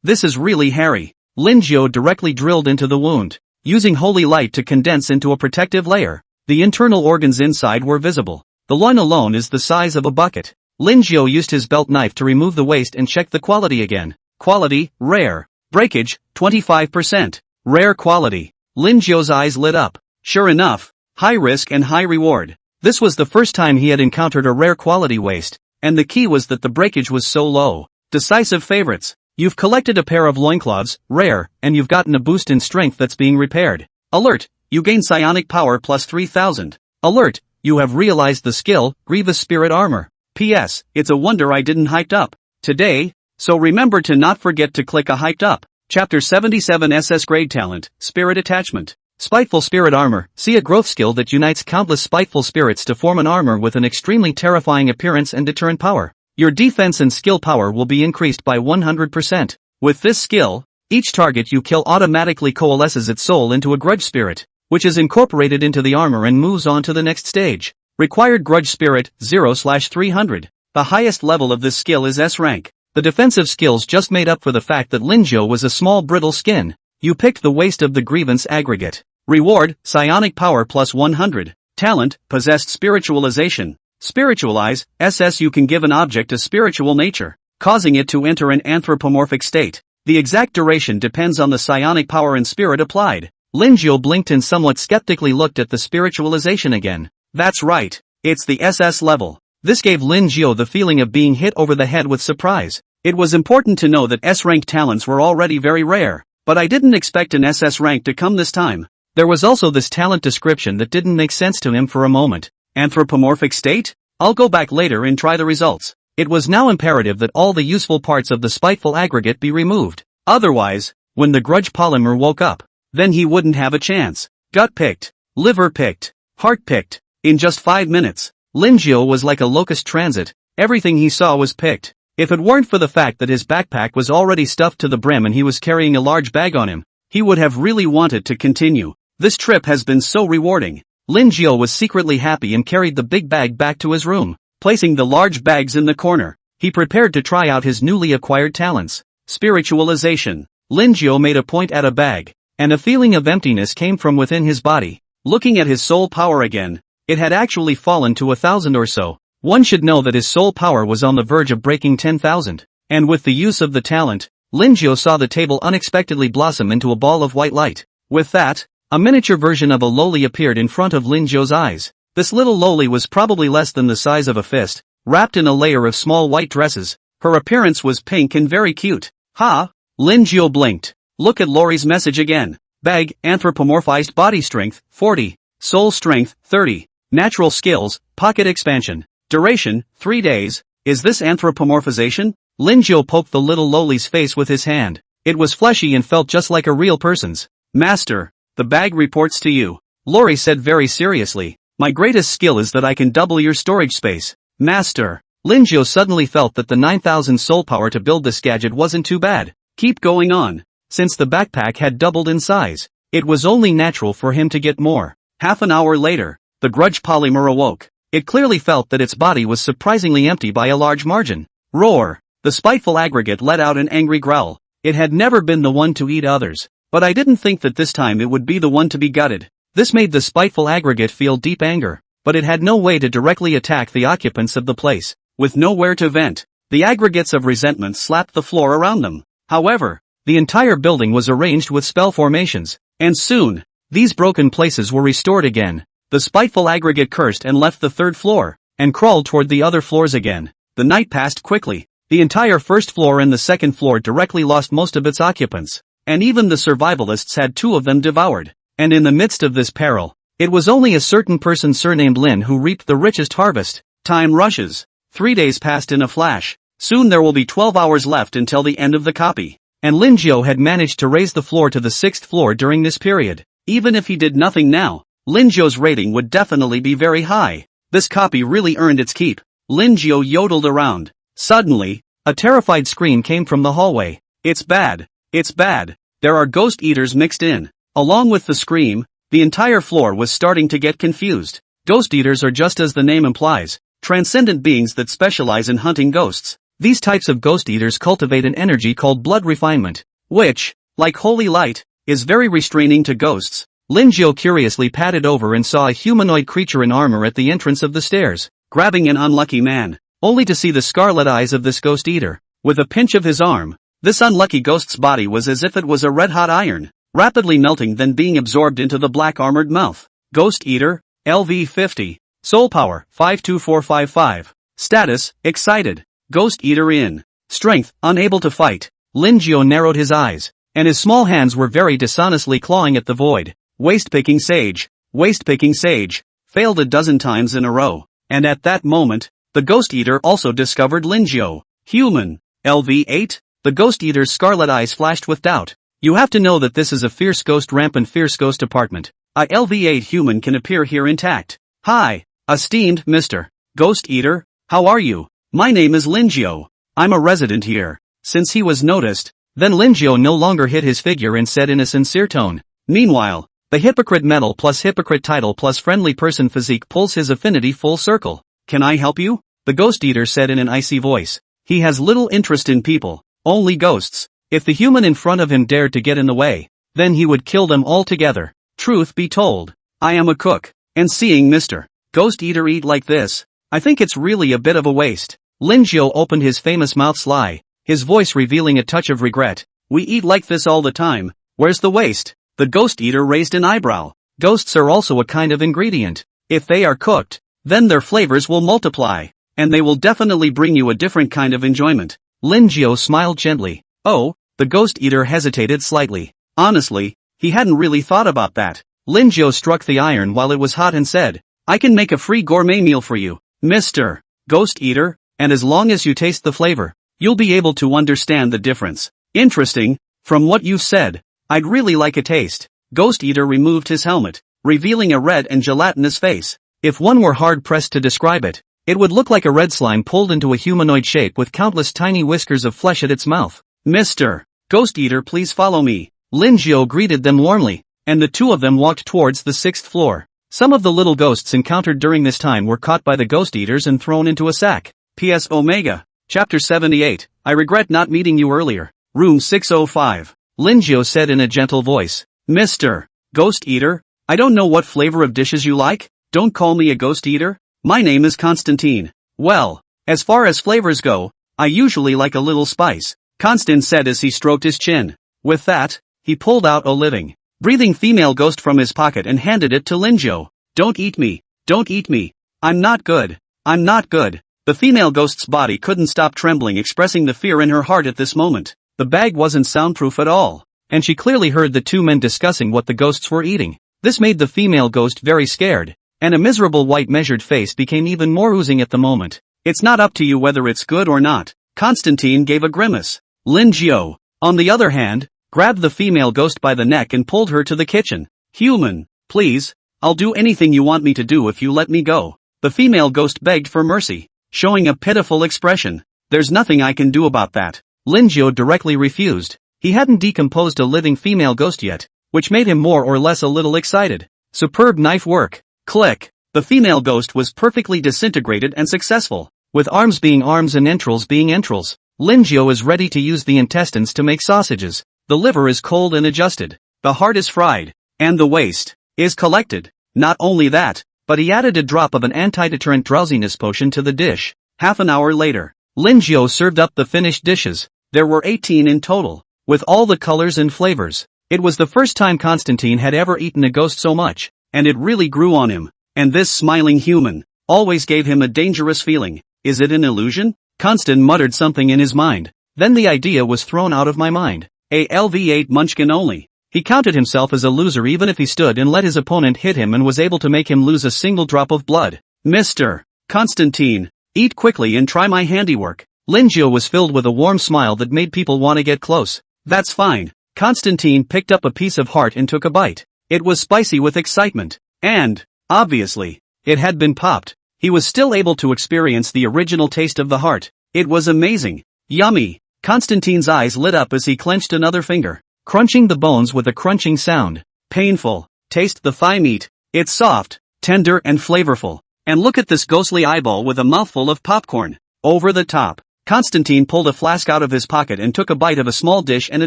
this is really hairy. Lin Zhou directly drilled into the wound, using holy light to condense into a protective layer. The internal organs inside were visible. The loin alone is the size of a bucket. Lin Zhou used his belt knife to remove the waste and check the quality again. Quality, rare. Breakage, 25%. Rare quality. Lin Zhou's eyes lit up. Sure enough, high risk and high reward. This was the first time he had encountered a rare quality waste, and the key was that the breakage was so low. Decisive favorites. You've collected a pair of loincloths, rare, and you've gotten a boost in strength that's being repaired. Alert, you gain psionic power plus 3000. Alert, you have realized the skill, Grievous Spirit Armor. P.S. It's a wonder I didn't hyped up today, so remember to not forget to click a hyped up. Chapter 77 SS Grade Talent, Spirit Attachment. Spiteful Spirit Armor. See a growth skill that unites countless spiteful spirits to form an armor with an extremely terrifying appearance and deterrent power. Your defense and skill power will be increased by 100%. With this skill, each target you kill automatically coalesces its soul into a grudge spirit, which is incorporated into the armor and moves on to the next stage. Required grudge spirit, 0/300. The highest level of this skill is S rank. The defensive skills just made up for the fact that Lin Zhou was a small brittle skin. You picked the waste of the grievance aggregate. Reward, psionic power plus 100. Talent, possessed spiritualization. Spiritualize, SS. You can give an object a spiritual nature, causing it to enter an anthropomorphic state. The exact duration depends on the psionic power and spirit applied. Lin Zhou blinked and somewhat skeptically looked at the spiritualization again. That's right, it's the SS level. This gave Lin Zhou the feeling of being hit over the head with surprise. It was important to know that S-rank talents were already very rare, but I didn't expect an SS rank to come this time. There was also this talent description that didn't make sense to him for a moment. Anthropomorphic state? I'll go back later and try the results. It was now imperative that all the useful parts of the spiteful aggregate be removed. Otherwise, when the grudge polymer woke up, then he wouldn't have a chance. Gut picked. Liver picked. Heart picked. In just 5 minutes, Lin Zhou was like a locust transit. Everything he saw was picked. If it weren't for the fact that his backpack was already stuffed to the brim and he was carrying a large bag on him, he would have really wanted to continue. This trip has been so rewarding. Lin Zhou was secretly happy and carried the big bag back to his room. Placing the large bags in the corner, he prepared to try out his newly acquired talents. Spiritualization. Lin Zhou made a point at a bag, and a feeling of emptiness came from within his body. Looking at his soul power again, it had actually fallen to 1,000 or so. One should know that his soul power was on the verge of breaking 10,000. And with the use of the talent, Lin Zhou saw the table unexpectedly blossom into a ball of white light. With that, a miniature version of a loli appeared in front of Lin Zhou's eyes. This little loli was probably less than the size of a fist, wrapped in a layer of small white dresses. Her appearance was pink and very cute. Ha! Lin Zhou blinked. Look at Lori's message again. Bag, anthropomorphized body strength, 40. Soul strength, 30. Natural skills, pocket expansion. Duration, 3 days. Is this anthropomorphization? Lin Zhou poked the little loli's face with his hand. It was fleshy and felt just like a real person's. Master, the bag reports to you. Lori said very seriously. My greatest skill is that I can double your storage space. Master. Linjo suddenly felt that the 9,000 soul power to build this gadget wasn't too bad. Keep going on. Since the backpack had doubled in size, it was only natural for him to get more. Half an hour later, the grudge polymer awoke. It clearly felt that its body was surprisingly empty by a large margin. Roar! The spiteful aggregate let out an angry growl. It had never been the one to eat others, but I didn't think that this time it would be the one to be gutted. This made the spiteful aggregate feel deep anger, but it had no way to directly attack the occupants of the place. With nowhere to vent, the aggregates of resentment slapped the floor around them. However, the entire building was arranged with spell formations, and soon, these broken places were restored again. The spiteful aggregate cursed and left the third floor, and crawled toward the other floors again. The night passed quickly. The entire first floor and the second floor directly lost most of its occupants, and even the survivalists had 2 of them devoured. And in the midst of this peril, it was only a certain person surnamed Lin who reaped the richest harvest. Time rushes. 3 days passed in a flash. Soon there will be 12 hours left until the end of the copy. And Lin Jiao had managed to raise the floor to the 6th floor during this period. Even if he did nothing now, Lin Jiao's rating would definitely be very high. This copy really earned its keep. Lin Jiao yodeled around. Suddenly, a terrified scream came from the hallway. It's bad. It's bad. There are ghost eaters mixed in. Along with the scream, the entire floor was starting to get confused. Ghost eaters are, just as the name implies, transcendent beings that specialize in hunting ghosts. These types of ghost eaters cultivate an energy called blood refinement, which, like holy light, is very restraining to ghosts. Lin Jiao curiously padded over and saw a humanoid creature in armor at the entrance of the stairs, grabbing an unlucky man, only to see the scarlet eyes of this ghost eater. With a pinch of his arm, this unlucky ghost's body was as if it was a red-hot iron, rapidly melting then being absorbed into the black armored mouth. Ghost Eater, LV 50. Soul Power, 52455. Status, Excited. Ghost Eater in. Strength, Unable to fight. Lin Jiao narrowed his eyes, and his small hands were very dishonestly clawing at the void. Waste-picking Sage. Waste-picking Sage. Failed a dozen times in a row. And at that moment, the Ghost Eater also discovered Lin Jiao. Human. LV 8. The Ghost Eater's scarlet eyes flashed with doubt. You have to know that this is a fierce ghost rampant fierce ghost apartment. A LV8 human can appear here intact. Hi, esteemed Mr. Ghost Eater, how are you? My name is Lin Jiao. I'm a resident here. Since he was noticed, then Lin Jiao no longer hid his figure and said in a sincere tone. Meanwhile, the hypocrite medal plus hypocrite title plus friendly person physique pulls his affinity full circle. Can I help you? The Ghost Eater said in an icy voice. He has little interest in people, only ghosts. If the human in front of him dared to get in the way, then he would kill them all together. Truth be told, I am a cook, and seeing Mr. Ghost Eater eat like this, I think it's really a bit of a waste. Lin Jiao opened his famous mouth sly, his voice revealing a touch of regret. We eat like this all the time, where's the waste? The Ghost Eater raised an eyebrow. Ghosts are also a kind of ingredient. If they are cooked, then their flavors will multiply, and they will definitely bring you a different kind of enjoyment. Lin Jiao smiled gently. Oh, the Ghost Eater hesitated slightly. Honestly, he hadn't really thought about that. Lin Jiao struck the iron while it was hot and said, I can make a free gourmet meal for you, Mr. Ghost Eater, and as long as you taste the flavor, you'll be able to understand the difference. Interesting, from what you've said, I'd really like a taste. Ghost Eater removed his helmet, revealing a red and gelatinous face. If one were hard-pressed to describe it, it would look like a red slime pulled into a humanoid shape with countless tiny whiskers of flesh at its mouth. Mr. Ghost Eater, please follow me. Lin Jiao greeted them warmly, and the two of them walked towards the 6th floor. Some of the little ghosts encountered during this time were caught by the Ghost Eaters and thrown into a sack. P.S. Omega. Chapter 78. I regret not meeting you earlier. Room 605. Lin Jiao said in a gentle voice. Mr. Ghost Eater, I don't know what flavor of dishes you like. Don't call me a Ghost Eater. My name is Constantine. Well, as far as flavors go, I usually like a little spice, Constantine said as he stroked his chin. With that, he pulled out a living, breathing female ghost from his pocket and handed it to Lin Jiao. Don't eat me. Don't eat me. I'm not good. I'm not good. The female ghost's body couldn't stop trembling, expressing the fear in her heart at this moment. The bag wasn't soundproof at all, and she clearly heard the two men discussing what the ghosts were eating. This made the female ghost very scared, and a miserable white measured face became even more oozing at the moment. It's not up to you whether it's good or not. Constantine gave a grimace. Lin Jiao, on the other hand, grabbed the female ghost by the neck and pulled her to the kitchen. Human, please, I'll do anything you want me to do if you let me go. The female ghost begged for mercy, showing a pitiful expression. There's nothing I can do about that. Linjiao directly refused. He hadn't decomposed a living female ghost yet, which made him more or less a little excited. Superb knife work. Click. The female ghost was perfectly disintegrated and successful, with arms being arms and entrails being entrails. Linjiao is ready to use the intestines to make sausages. The liver is cold and adjusted. The heart is fried. And the waste is collected. Not only that, but he added a drop of an anti-deterrent drowsiness potion to the dish. Half an hour later, Linjiao served up the finished dishes. There were 18 in total, with all the colors and flavors. It was the first time Constantine had ever eaten a ghost so much, and it really grew on him. And this smiling human always gave him a dangerous feeling. Is it an illusion? Constant muttered something in his mind. Then the idea was thrown out of my mind. A LV8 munchkin only. He counted himself as a loser even if he stood and let his opponent hit him and was able to make him lose a single drop of blood. Mr. Constantine, eat quickly and try my handiwork. Linjiao was filled with a warm smile that made people want to get close. That's fine. Constantine picked up a piece of heart and took a bite. It was spicy with excitement. And, obviously, it had been popped. He was still able to experience the original taste of the heart. It was amazing. Yummy. Constantine's eyes lit up as he clenched another finger, crunching the bones with a crunching sound. Painful. Taste the thigh meat. It's soft, tender and flavorful. And look at this ghostly eyeball with a mouthful of popcorn. Over the top. Constantine pulled a flask out of his pocket and took a bite of a small dish and a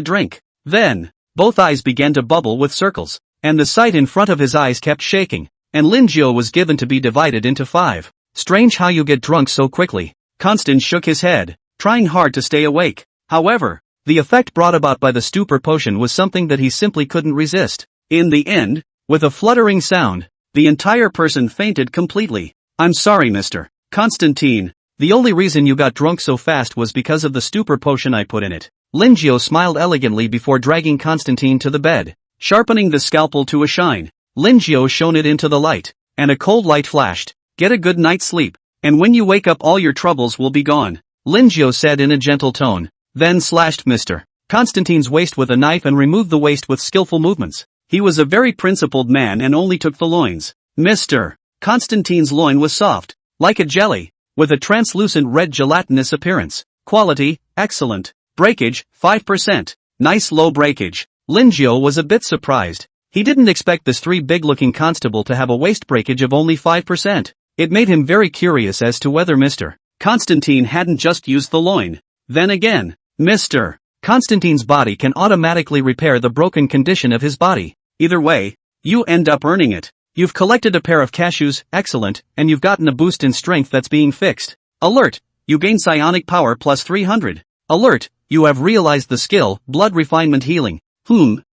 drink. Then, both eyes began to bubble with circles, and the sight in front of his eyes kept shaking, and Linjiao was given to be divided into 5. Strange how you get drunk so quickly. Constant shook his head, trying hard to stay awake. However, the effect brought about by the stupor potion was something that he simply couldn't resist. In the end, with a fluttering sound, the entire person fainted completely. I'm sorry, Mr. Constantine. The only reason you got drunk so fast was because of the stupor potion I put in it. Linjiao smiled elegantly before dragging Constantine to the bed. Sharpening the scalpel to a shine, Linjiao shone it into the light, and a cold light flashed. Get a good night's sleep, and when you wake up all your troubles will be gone, Linjiao said in a gentle tone. Then slashed Mr. Constantine's waist with a knife and removed the waist with skillful movements. He was a very principled man and only took the loins. Mr. Constantine's loin was soft, like a jelly, with a translucent red gelatinous appearance. Quality, excellent. Breakage, 5%. Nice low breakage. Linjiao was a bit surprised. He didn't expect this 3-big-looking constable to have a waist breakage of only 5%. It made him very curious as to whether Mr. Constantine hadn't just used the loin. Then again, Mr. Constantine's body can automatically repair the broken condition of his body. Either way, you end up earning it. You've collected a pair of cashews, excellent, and you've gotten a boost in strength that's being fixed. Alert! You gain psionic power plus 300. Alert! You have realized the skill, blood refinement healing.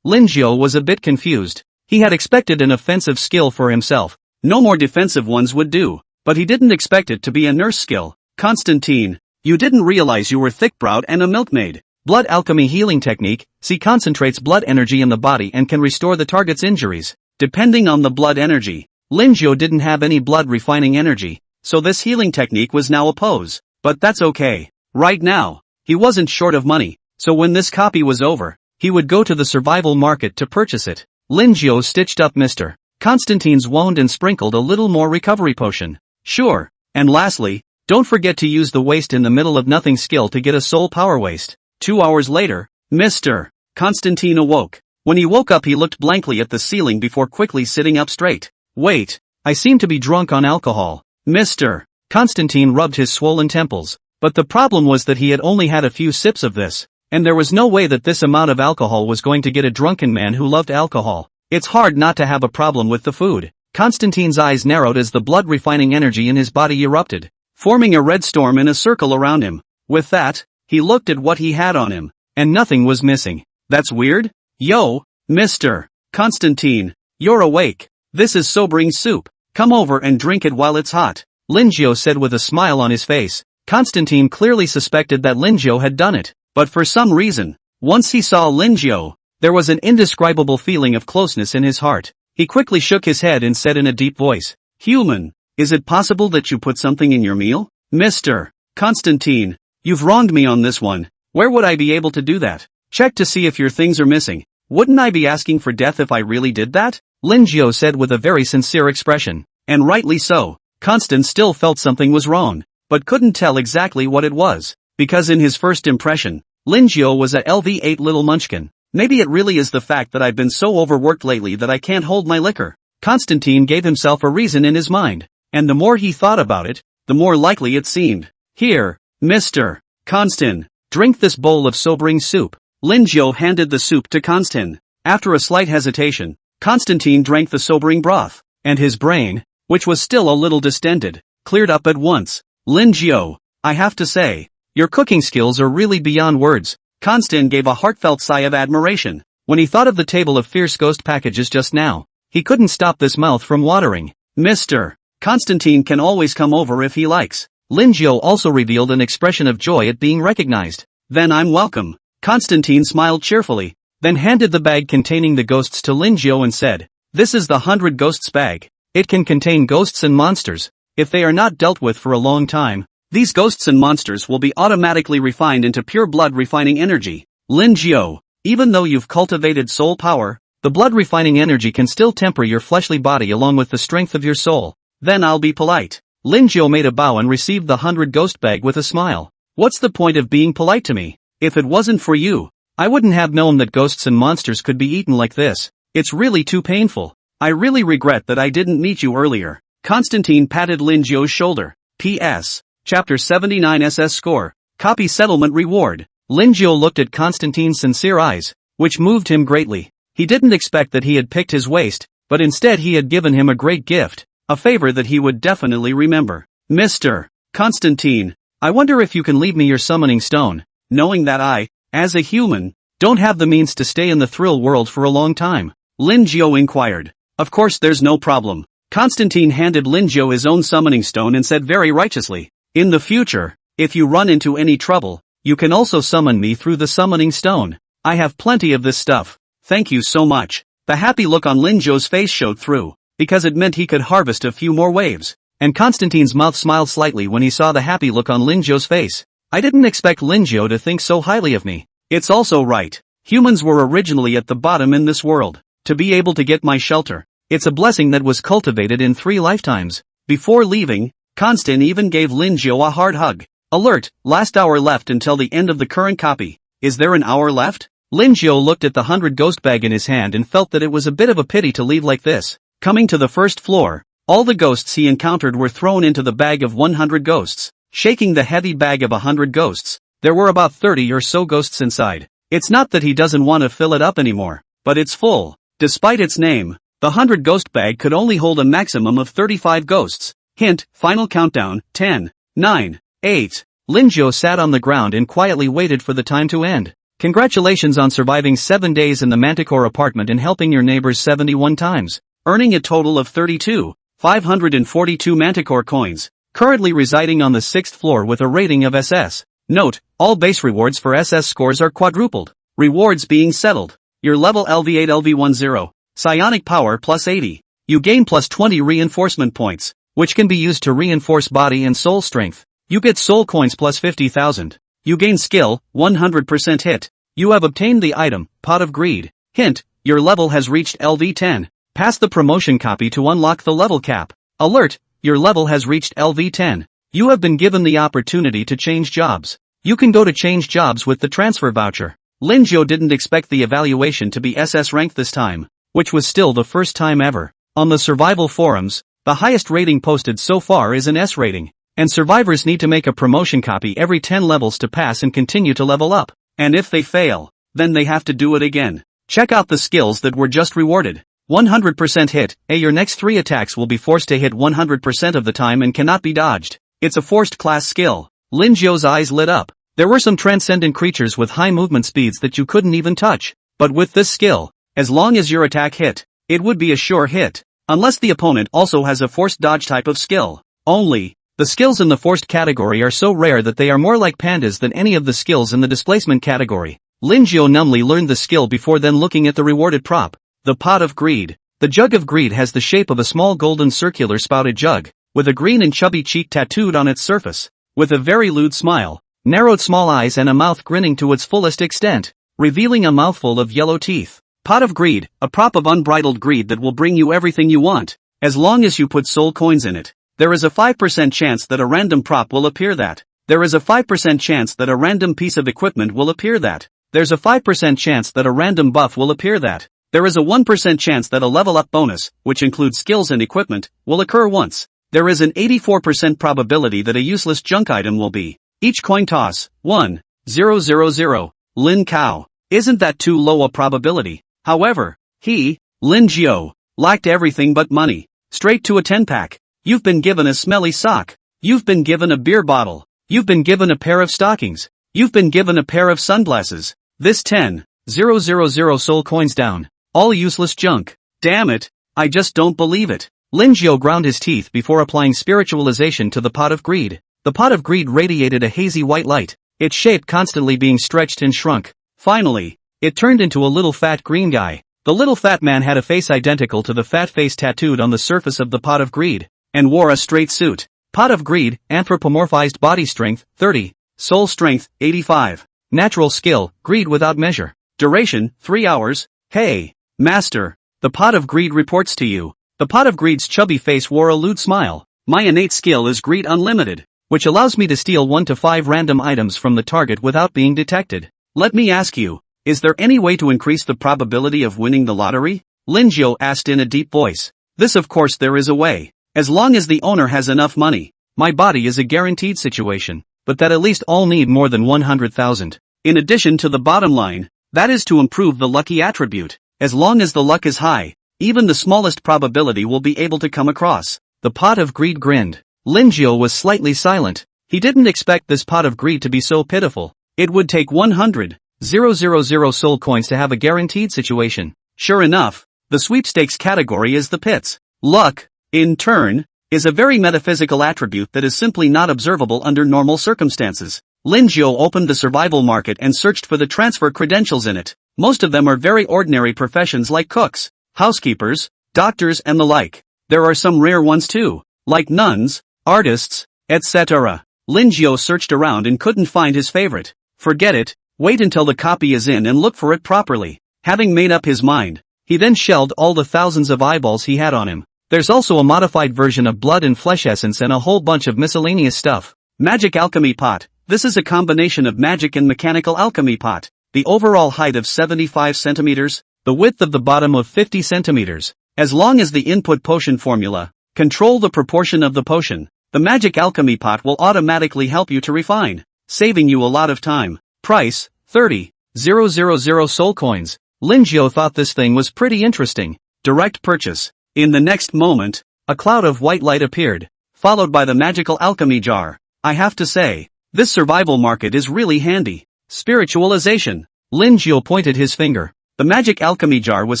Linjiao was a bit confused. He had expected an offensive skill for himself. No more defensive ones would do. But he didn't expect it to be a nurse skill. Constantine, you didn't realize you were thick-browed and a milkmaid. Blood alchemy healing technique, concentrates blood energy in the body and can restore the target's injuries, depending on the blood energy. Linjiao didn't have any blood refining energy, so this healing technique was now a pose. But that's okay. Right now, he wasn't short of money, so when this copy was over, he would go to the survival market to purchase it. Linjiao stitched up Mr. Constantine's wound and sprinkled a little more recovery potion. Sure. And lastly, don't forget to use the waist in the middle of nothing skill to get a soul power waist. 2 hours later, Mr. Constantine awoke. When he woke up he looked blankly at the ceiling before quickly sitting up straight. Wait, I seem to be drunk on alcohol. Mr. Constantine rubbed his swollen temples. But the problem was that he had only had a few sips of this, and there was no way that this amount of alcohol was going to get a drunken man who loved alcohol. It's hard not to have a problem with the food. Constantine's eyes narrowed as the blood refining energy in his body erupted, forming a red storm in a circle around him. With that, he looked at what he had on him, and nothing was missing. That's weird? Yo, Mr. Constantine, you're awake. This is sobering soup. Come over and drink it while it's hot, Linjiao said with a smile on his face. Constantine clearly suspected that Linjiao had done it, but for some reason, once he saw Linjiao, there was an indescribable feeling of closeness in his heart. He quickly shook his head and said in a deep voice, Human, is it possible that you put something in your meal? Mr. Constantine, you've wronged me on this one. Where would I be able to do that? Check to see if your things are missing. Wouldn't I be asking for death if I really did that? Lin Jiao said with a very sincere expression. And rightly so. Constance still felt something was wrong, but couldn't tell exactly what it was, because in his first impression, Lin Jiao was a LV8 little munchkin. Maybe it really is the fact that I've been so overworked lately that I can't hold my liquor. Constantine gave himself a reason in his mind, and the more he thought about it, the more likely it seemed. Here, Mr. Constant, drink this bowl of sobering soup. Lin Jiao handed the soup to Constant. After a slight hesitation, Constantine drank the sobering broth, and his brain, which was still a little distended, cleared up at once. Lin Jiao, I have to say, your cooking skills are really beyond words. Constant gave a heartfelt sigh of admiration. When he thought of the table of fierce ghost packages just now, he couldn't stop his mouth from watering. Mr. Constantine can always come over if he likes. Lin Jiao also revealed an expression of joy at being recognized. Then I'm welcome. Constantine smiled cheerfully, then handed the bag containing the ghosts to Lin Jiao and said, this is the 100 ghosts bag. It can contain ghosts and monsters. If they are not dealt with for a long time, these ghosts and monsters will be automatically refined into pure blood refining energy. Lin Jiao, even though you've cultivated soul power, the blood refining energy can still temper your fleshly body along with the strength of your soul. Then I'll be polite. Lin Jiao made a bow and received the 100 ghost bag with a smile. What's the point of being polite to me? If it wasn't for you, I wouldn't have known that ghosts and monsters could be eaten like this. It's really too painful. I really regret that I didn't meet you earlier. Constantine patted Lin Jiao's shoulder. P.S. Chapter 79 SS Score. Copy Settlement Reward. Lin Jiao looked at Constantine's sincere eyes, which moved him greatly. He didn't expect that he had picked his waist, but instead he had given him a great gift, a favor that he would definitely remember. Mr. Constantine, I wonder if you can leave me your summoning stone, knowing that I, as a human, don't have the means to stay in the thrill world for a long time. Lin Jiao inquired. Of course there's no problem. Constantine handed Lin Jiao his own summoning stone and said very righteously, in the future, if you run into any trouble, you can also summon me through the summoning stone. I have plenty of this stuff. Thank you so much. The happy look on Lin Jiao's face showed through, because it meant he could harvest a few more waves. And Constantine's mouth smiled slightly when he saw the happy look on Lin Jiao's face. I didn't expect Lin Jiao to think so highly of me. It's also right. Humans were originally at the bottom in this world. To be able to get my shelter, it's a blessing that was cultivated in 3 lifetimes. Before leaving, Constant even gave Lin Jiao a hard hug. Alert, last hour left until the end of the current copy. Is there an hour left? Lin Jiao looked at the 100 ghost bag in his hand and felt that it was a bit of a pity to leave like this. Coming to the first floor, all the ghosts he encountered were thrown into the bag of 100 ghosts. Shaking the heavy bag of 100 ghosts, there were about 30 or so ghosts inside. It's not that he doesn't want to fill it up anymore, but it's full. Despite its name, the 100 ghost bag could only hold a maximum of 35 ghosts. Hint, final countdown, 10, 9, 8. Lin Jiao sat on the ground and quietly waited for the time to end. Congratulations on surviving 7 days in the Manticore apartment and helping your neighbors 71 times, earning a total of 32,542 Manticore coins, currently residing on the 6th floor with a rating of SS. Note, all base rewards for SS scores are quadrupled. Rewards being settled. Your level LV8 LV10. Psionic power plus 80. You gain plus 20 reinforcement points, which can be used to reinforce body and soul strength. You get soul coins plus 50,000. You gain skill, 100% hit. You have obtained the item, Pot of Greed. Hint, your level has reached LV10. Pass the promotion copy to unlock the level cap. Alert, your level has reached LV10. You have been given the opportunity to change jobs. You can go to change jobs with the transfer voucher. Lin Jiao didn't expect the evaluation to be SS rank this time, which was still the first time ever. On the survival forums, the highest rating posted so far is an S rating, and survivors need to make a promotion copy every 10 levels to pass and continue to level up. And if they fail, then they have to do it again. Check out the skills that were just rewarded. 100% hit. Your next 3 attacks will be forced to hit 100% of the time and cannot be dodged. It's a forced class skill. Lin Jiao's eyes lit up. There were some transcendent creatures with high movement speeds that you couldn't even touch. But with this skill, as long as your attack hit, it would be a sure hit. Unless the opponent also has a forced dodge type of skill. Only, the skills in the forced category are so rare that they are more like pandas than any of the skills in the displacement category. Lin Jiao numbly learned the skill before then looking at the rewarded prop. The Pot of Greed. The Jug of Greed has the shape of a small golden circular spouted jug, with a green and chubby cheek tattooed on its surface, with a very lewd smile, narrowed small eyes and a mouth grinning to its fullest extent. revealing a mouthful of yellow teeth. Pot of greed, a prop of unbridled greed that will bring you everything you want, as long as you put soul coins in it. There is a 5% chance that a random prop will appear that. There is a 5% chance that a random piece of equipment will appear that. There's a 5% chance that a random buff will appear that. There is a 1% chance that a level up bonus, which includes skills and equipment, will occur once. There is an 84% probability that a useless junk item will be. Each coin toss, 1, 0, 0, 0. Lin Cao. Isn't that too low a probability? However, he, Lin Jiao, lacked everything but money. Straight to a 10-pack. You've been given a smelly sock. You've been given a beer bottle. You've been given a pair of stockings. You've been given a pair of sunglasses. This 10, 0, 0, 0 soul coins down. All useless junk. Damn it, I just don't believe it. Lin Jiao ground his teeth before applying spiritualization to the pot of greed. The pot of greed radiated a hazy white light, its shape constantly being stretched and shrunk. Finally, it turned into a little fat green guy. The little fat man had a face identical to the fat face tattooed on the surface of the pot of greed, and wore a straight suit. Pot of greed, anthropomorphized body strength, 30. Soul strength, 85. Natural skill, greed without measure. Duration, 3 hours. Hey, master, the pot of greed reports to you. The pot of greed's chubby face wore a lewd smile. My innate skill is greed unlimited, which allows me to steal 1 to 5 random items from the target without being detected. Let me ask you, is there any way to increase the probability of winning the lottery? Lin Jiao asked in a deep voice. This of course there is a way. As long as the owner has enough money. My body is a guaranteed situation, but that at least all need more than 100,000. In addition to the bottom line, that is to improve the lucky attribute. As long as the luck is high, even the smallest probability will be able to come across. The pot of greed grinned. Lin Jiao was slightly silent. He didn't expect this pot of greed to be so pitiful. It would take 100,000 soul coins to have a guaranteed situation. Sure enough, the sweepstakes category is the pits. Luck, in turn, is a very metaphysical attribute that is simply not observable under normal circumstances. Lin Jiao opened the survival market and searched for the transfer credentials in it. Most of them are very ordinary professions like cooks, housekeepers, doctors and the like. There are some rare ones too, like nuns, artists, etc. Lin Jiao searched around and couldn't find his favorite. Forget it, wait until the copy is in and look for it properly. Having made up his mind, he then shelled all the thousands of eyeballs he had on him. There's also a modified version of blood and flesh essence and a whole bunch of miscellaneous stuff. Magic alchemy pot. This is a combination of magic and mechanical alchemy pot. The overall height of 75 centimeters, the width of the bottom of 50 centimeters. As long as the input potion formula, control the proportion of the potion, the magic alchemy pot will automatically help you to refine, saving you a lot of time. Price, 30,000 soul coins. Lin Jiao thought this thing was pretty interesting. Direct purchase. In the next moment, a cloud of white light appeared, followed by the magical alchemy jar. I have to say, this survival market is really handy. Spiritualization. Lin Jiao pointed his finger. The magic alchemy jar was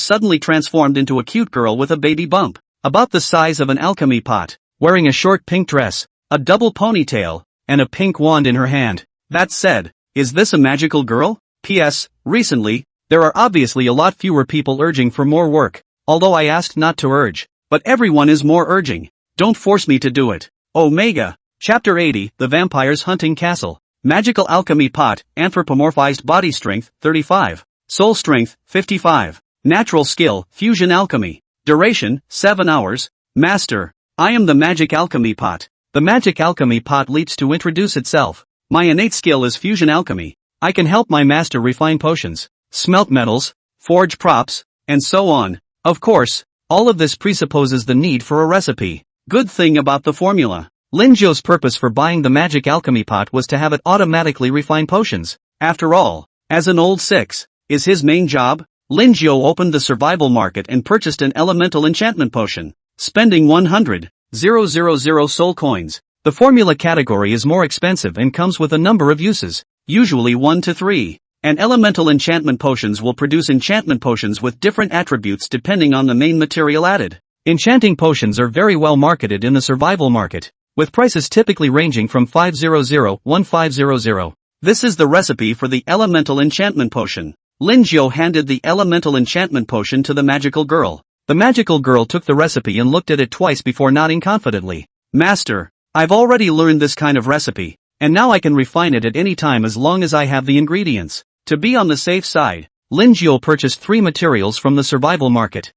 suddenly transformed into a cute girl with a baby bump, about the size of an alchemy pot, wearing a short pink dress, a double ponytail, and a pink wand in her hand. That said, is this a magical girl? P.S. Recently, there are obviously a lot fewer people urging for more work. Although I asked not to urge, but everyone is more urging. Don't force me to do it. Omega. Chapter 80, The Vampire's Hunting Castle. Magical alchemy pot, anthropomorphized body strength, 35. Soul strength, 55. Natural skill, fusion alchemy. Duration, 7 hours. Master, I am the magic alchemy pot. The magic alchemy pot leaps to introduce itself. My innate skill is fusion alchemy. I can help my master refine potions, smelt metals, forge props, and so on. Of course, all of this presupposes the need for a recipe. Good thing about the formula. Lin Jiao's purpose for buying the magic alchemy pot was to have it automatically refine potions. After all, as an old six, is his main job. Lin Jiao opened the survival market and purchased an elemental enchantment potion, spending 100,000 soul coins. The formula category is more expensive and comes with a number of uses, usually 1 to 3. And elemental enchantment potions will produce enchantment potions with different attributes depending on the main material added. Enchanting potions are very well marketed in the survival market, with prices typically ranging from 500-1500. This is the recipe for the elemental enchantment potion. Lin Jiao handed the elemental enchantment potion to the magical girl. The magical girl took the recipe and looked at it twice before nodding confidently. Master, I've already learned this kind of recipe, and now I can refine it at any time as long as I have the ingredients. To be on the safe side, Lin Jiao purchased 3 materials from the survival market.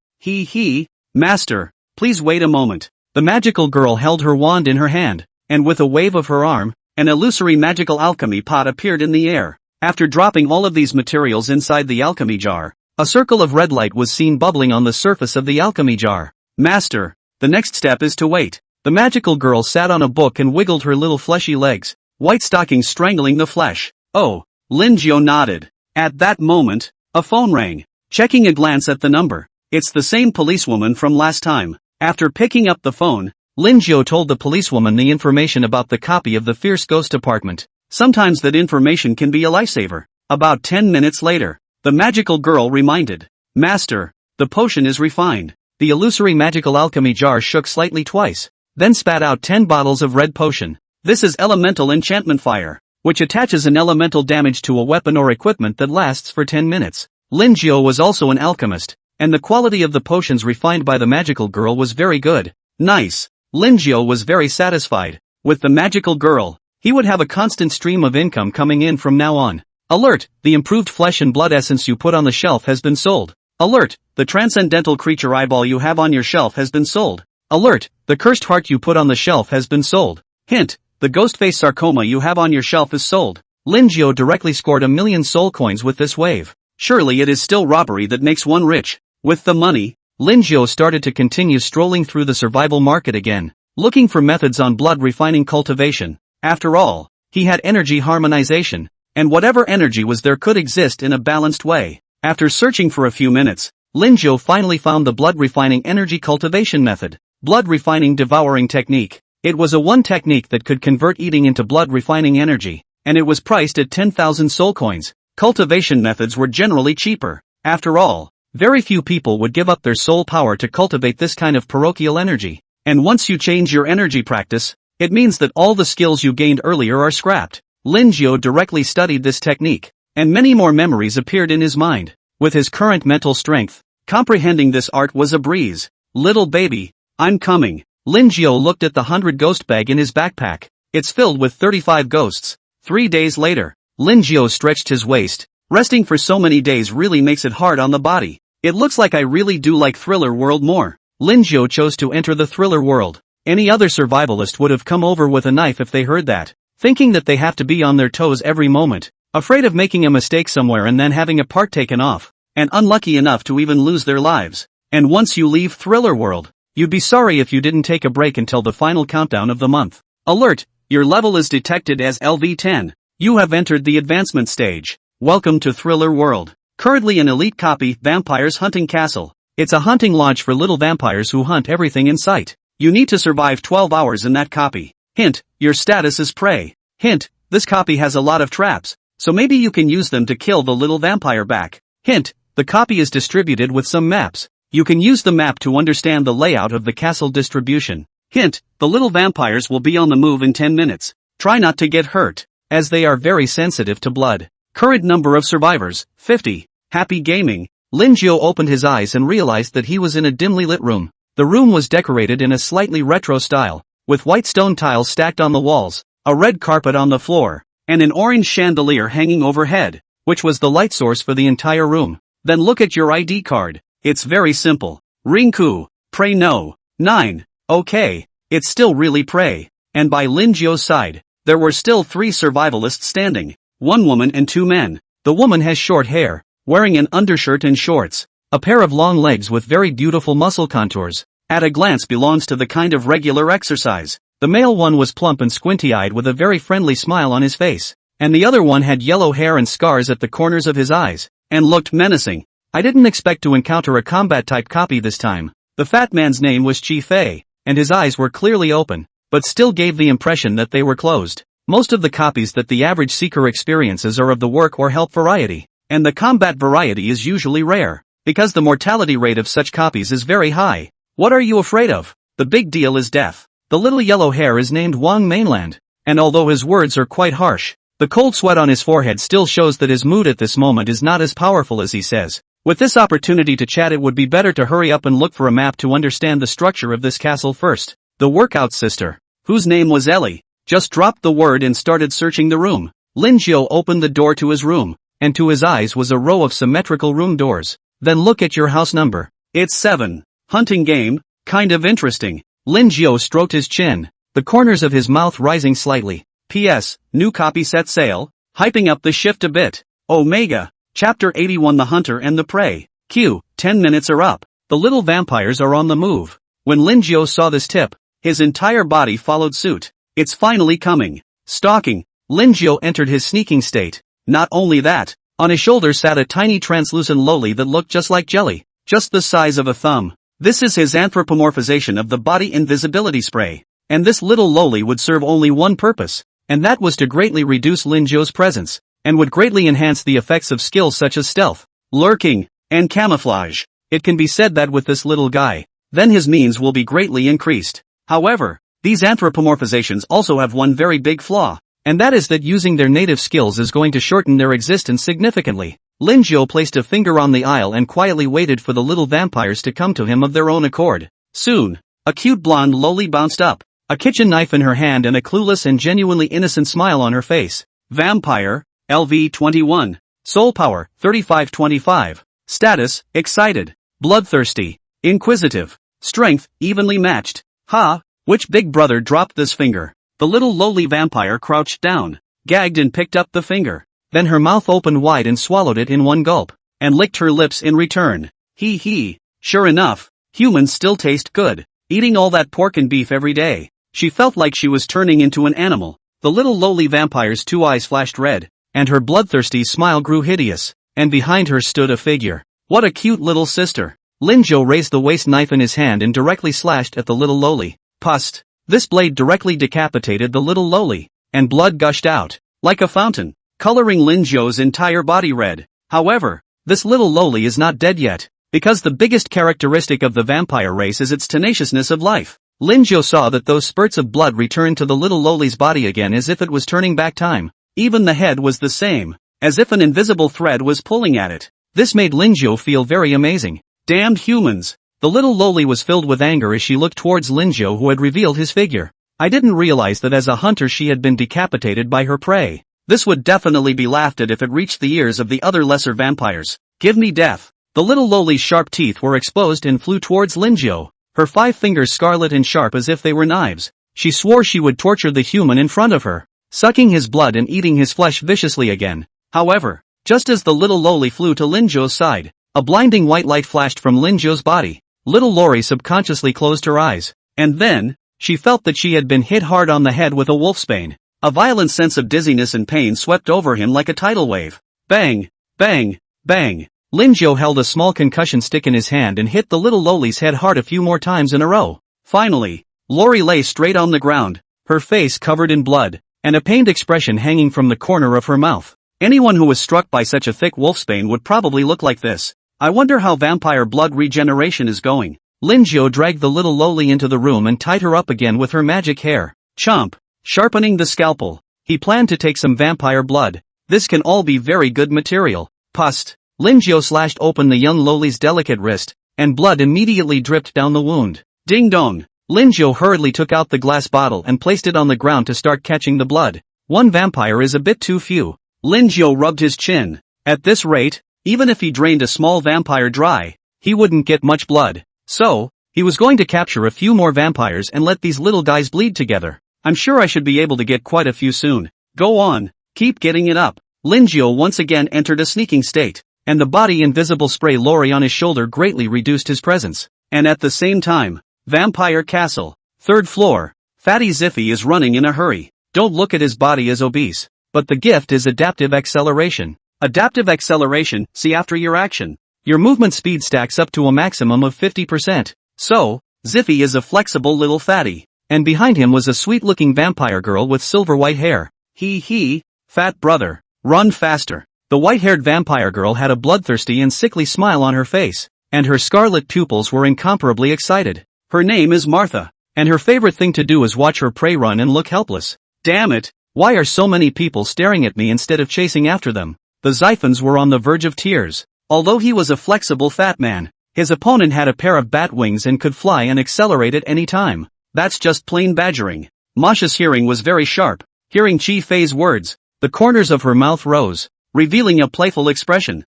Master, please wait a moment. The magical girl held her wand in her hand, and with a wave of her arm, an illusory magical alchemy pot appeared in the air. After dropping all of these materials inside the alchemy jar, a circle of red light was seen bubbling on the surface of the alchemy jar. Master, the next step is to wait. The magical girl sat on a book and wiggled her little fleshy legs, white stockings strangling the flesh. Oh, Lin Jiao nodded. At that moment, a phone rang. Checking a glance at the number, it's the same policewoman from last time. After picking up the phone, Lin Jiao told the policewoman the information about the copy of the Fierce Ghost Department. Sometimes that information can be a lifesaver. About 10 minutes later, the magical girl reminded. Master, the potion is refined. The illusory magical alchemy jar shook slightly twice, then spat out 10 bottles of red potion. This is elemental enchantment fire, which attaches an elemental damage to a weapon or equipment that lasts for 10 minutes. Lin Jiao was also an alchemist, and the quality of the potions refined by the magical girl was very good. Nice. Lin Jiao was very satisfied. With the magical girl, he would have a constant stream of income coming in from now on. Alert, the improved flesh and blood essence you put on the shelf has been sold. Alert, the transcendental creature eyeball you have on your shelf has been sold. Alert, the cursed heart you put on the shelf has been sold. Hint, the ghost face sarcoma you have on your shelf is sold. Lin Jiao directly scored 1,000,000 soul coins with this wave. Surely it is still robbery that makes one rich. With the money, Lin Jiao started to continue strolling through the survival market again, looking for methods on blood refining cultivation. After all, he had energy harmonization, and whatever energy was there could exist in a balanced way. After searching for a few minutes, Lin Jiao finally found the blood refining energy cultivation method. Blood refining devouring technique. It was a one technique that could convert eating into blood refining energy, and it was priced at 10,000 soul coins. Cultivation methods were generally cheaper. After all, very few people would give up their soul power to cultivate this kind of parochial energy. And once you change your energy practice, it means that all the skills you gained earlier are scrapped. Lin Jiao directly studied this technique, and many more memories appeared in his mind. With his current mental strength, comprehending this art was a breeze. Little baby, I'm coming. Lin Jiao looked at the 100 ghost bag in his backpack. It's filled with 35 ghosts. 3 days later, Lin Jiao stretched his waist. Resting for so many days really makes it hard on the body. It looks like I really do like Thriller World more. Lin Jiao chose to enter the Thriller World. Any other survivalist would have come over with a knife if they heard that, thinking that they have to be on their toes every moment, afraid of making a mistake somewhere and then having a part taken off, and unlucky enough to even lose their lives. And once you leave Thriller World, you'd be sorry if you didn't take a break until the final countdown of the month. Alert, your level is detected as LV10. You have entered the advancement stage. Welcome to Thriller World. Currently an elite copy, Vampires Hunting Castle. It's a hunting lodge for little vampires who hunt everything in sight. You need to survive 12 hours in that copy. Hint, your status is prey. Hint, this copy has a lot of traps, so maybe you can use them to kill the little vampire back. Hint, the copy is distributed with some maps. You can use the map to understand the layout of the castle distribution. Hint, the little vampires will be on the move in 10 minutes. Try not to get hurt, as they are very sensitive to blood. Current number of survivors, 50. Happy gaming. Lin Jiao opened his eyes and realized that he was in a dimly lit room. The room was decorated in a slightly retro style, with white stone tiles stacked on the walls, a red carpet on the floor, and an orange chandelier hanging overhead, which was the light source for the entire room. Then look at your ID card. It's very simple. Rinku, pray no. 9. Okay, it's still really pray. And by Lin Jiao's side, there were still 3 survivalists standing, 1 woman and 2 men. The woman has short hair, wearing an undershirt and shorts, a pair of long legs with very beautiful muscle contours. At a glance belongs to the kind of regular exercise. The male one was plump and squinty-eyed with a very friendly smile on his face, and the other one had yellow hair and scars at the corners of his eyes, and looked menacing. I didn't expect to encounter a combat-type copy this time. The fat man's name was Chi Fei, and his eyes were clearly open, but still gave the impression that they were closed. Most of the copies that the average seeker experiences are of the work or help variety, and the combat variety is usually rare, because the mortality rate of such copies is very high. What are you afraid of? The big deal is death. The little yellow hair is named Wang Mainland, and although his words are quite harsh, the cold sweat on his forehead still shows that his mood at this moment is not as powerful as he says. With this opportunity to chat, it would be better to hurry up and look for a map to understand the structure of this castle first. The workout sister, whose name was Ellie, just dropped the word and started searching the room. Lin Jiao opened the door to his room. and to his eyes was a row of symmetrical room doors. Then look at your house number. It's 7. Hunting game, kind of interesting. Lin Jiao stroked his chin, the corners of his mouth rising slightly. P.S. New copy set sale, hyping up the shift a bit. Omega. Chapter 81 The Hunter and the Prey. Q. 10 minutes are up. The little vampires are on the move. When Lin Jiao saw this tip, his entire body followed suit. It's finally coming. Stalking. Lin Jiao entered his sneaking state. Not only that, on his shoulder sat a tiny translucent loli that looked just like jelly, just the size of a thumb. This is his anthropomorphization of the body invisibility spray. And this little loli would serve only one purpose, and that was to greatly reduce Lin Jiao's presence, and would greatly enhance the effects of skills such as stealth, lurking, and camouflage. It can be said that with this little guy, then his means will be greatly increased. However, these anthropomorphizations also have one very big flaw, and that is that using their native skills is going to shorten their existence significantly. Lin Jiao placed a finger on the aisle and quietly waited for the little vampires to come to him of their own accord. Soon, a cute blonde loli bounced up, a kitchen knife in her hand and a clueless and genuinely innocent smile on her face. Vampire, LV 21. Soul power, 3525. Status, excited. Bloodthirsty. Inquisitive. Strength, evenly matched. Ha! Which big brother dropped this finger? The little lowly vampire crouched down, gagged and picked up the finger. Then her mouth opened wide and swallowed it in one gulp, and licked her lips in return. Hee hee. Sure enough, humans still taste good. Eating all that pork and beef every day, she felt like she was turning into an animal. The little lowly vampire's two eyes flashed red, and her bloodthirsty smile grew hideous, and behind her stood a figure. What a cute little sister. Lin Jiao raised the waist knife in his hand and directly slashed at the little lowly. Pust. This blade directly decapitated the little lowly, and blood gushed out, like a fountain, coloring Lin Jiao's entire body red. However, this little lowly is not dead yet, because the biggest characteristic of the vampire race is its tenaciousness of life. Lin Jiao saw that those spurts of blood returned to the little lowly's body again as if it was turning back time. Even the head was the same, as if an invisible thread was pulling at it. This made Lin Jiao feel very amazing. Damned humans! The little lowly was filled with anger as she looked towards Lin Jiao, who had revealed his figure. I didn't realize that as a hunter she had been decapitated by her prey. This would definitely be laughed at if it reached the ears of the other lesser vampires. Give me death! The little lowly's sharp teeth were exposed and flew towards Lin Jiao, her 5 fingers scarlet and sharp as if they were knives. She swore she would torture the human in front of her, sucking his blood and eating his flesh viciously again. However, just as the little lowly flew to Lin Jiao's side, a blinding white light flashed from Lin Jiao's body. Little Lori subconsciously closed her eyes, and then, she felt that she had been hit hard on the head with a wolfsbane. A violent sense of dizziness and pain swept over him like a tidal wave. Bang! Bang! Bang! Lin Jiao held a small concussion stick in his hand and hit the little lowly's head hard a few more times in a row. Finally, Lori lay straight on the ground, her face covered in blood, and a pained expression hanging from the corner of her mouth. Anyone who was struck by such a thick wolfsbane would probably look like this. I wonder how vampire blood regeneration is going. Lin Jiao dragged the little lowly into the room and tied her up again with her magic hair. Chomp. Sharpening the scalpel, he planned to take some vampire blood. This can all be very good material. Pust. Lin Jiao slashed open the young lowly's delicate wrist, and blood immediately dripped down the wound. Ding dong. Lin Jiao hurriedly took out the glass bottle and placed it on the ground to start catching the blood. One vampire is a bit too few. Lin Jiao rubbed his chin. At this rate, even if he drained a small vampire dry, he wouldn't get much blood. So, he was going to capture a few more vampires and let these little guys bleed together. I'm sure I should be able to get quite a few soon. Go on, keep getting it up. Lin Jiao once again entered a sneaking state, and the body invisible spray Lori on his shoulder greatly reduced his presence. And at the same time, Vampire Castle, 3rd floor, Fatty Ziffy is running in a hurry. Don't look at his body as obese, but the gift is adaptive acceleration. Adaptive acceleration, see after your action. Your movement speed stacks up to a maximum of 50%. So, Ziffy is a flexible little fatty. And behind him was a sweet-looking vampire girl with silver white hair. Hee, fat brother, run faster. The white-haired vampire girl had a bloodthirsty and sickly smile on her face, and her scarlet pupils were incomparably excited. Her name is Martha, and her favorite thing to do is watch her prey run and look helpless. Damn it, why are so many people staring at me instead of chasing after them? The Xiphons were on the verge of tears. Although he was a flexible fat man, his opponent had a pair of bat wings and could fly and accelerate at any time. That's just plain badgering. Masha's hearing was very sharp. Hearing Chi Fei's words, the corners of her mouth rose, revealing a playful expression.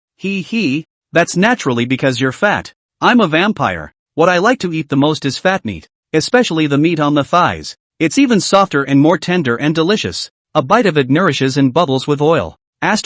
That's naturally because you're fat. I'm a vampire. What I like to eat the most is fat meat, especially the meat on the thighs. It's even softer and more tender and delicious. A bite of it nourishes and bubbles with oil. The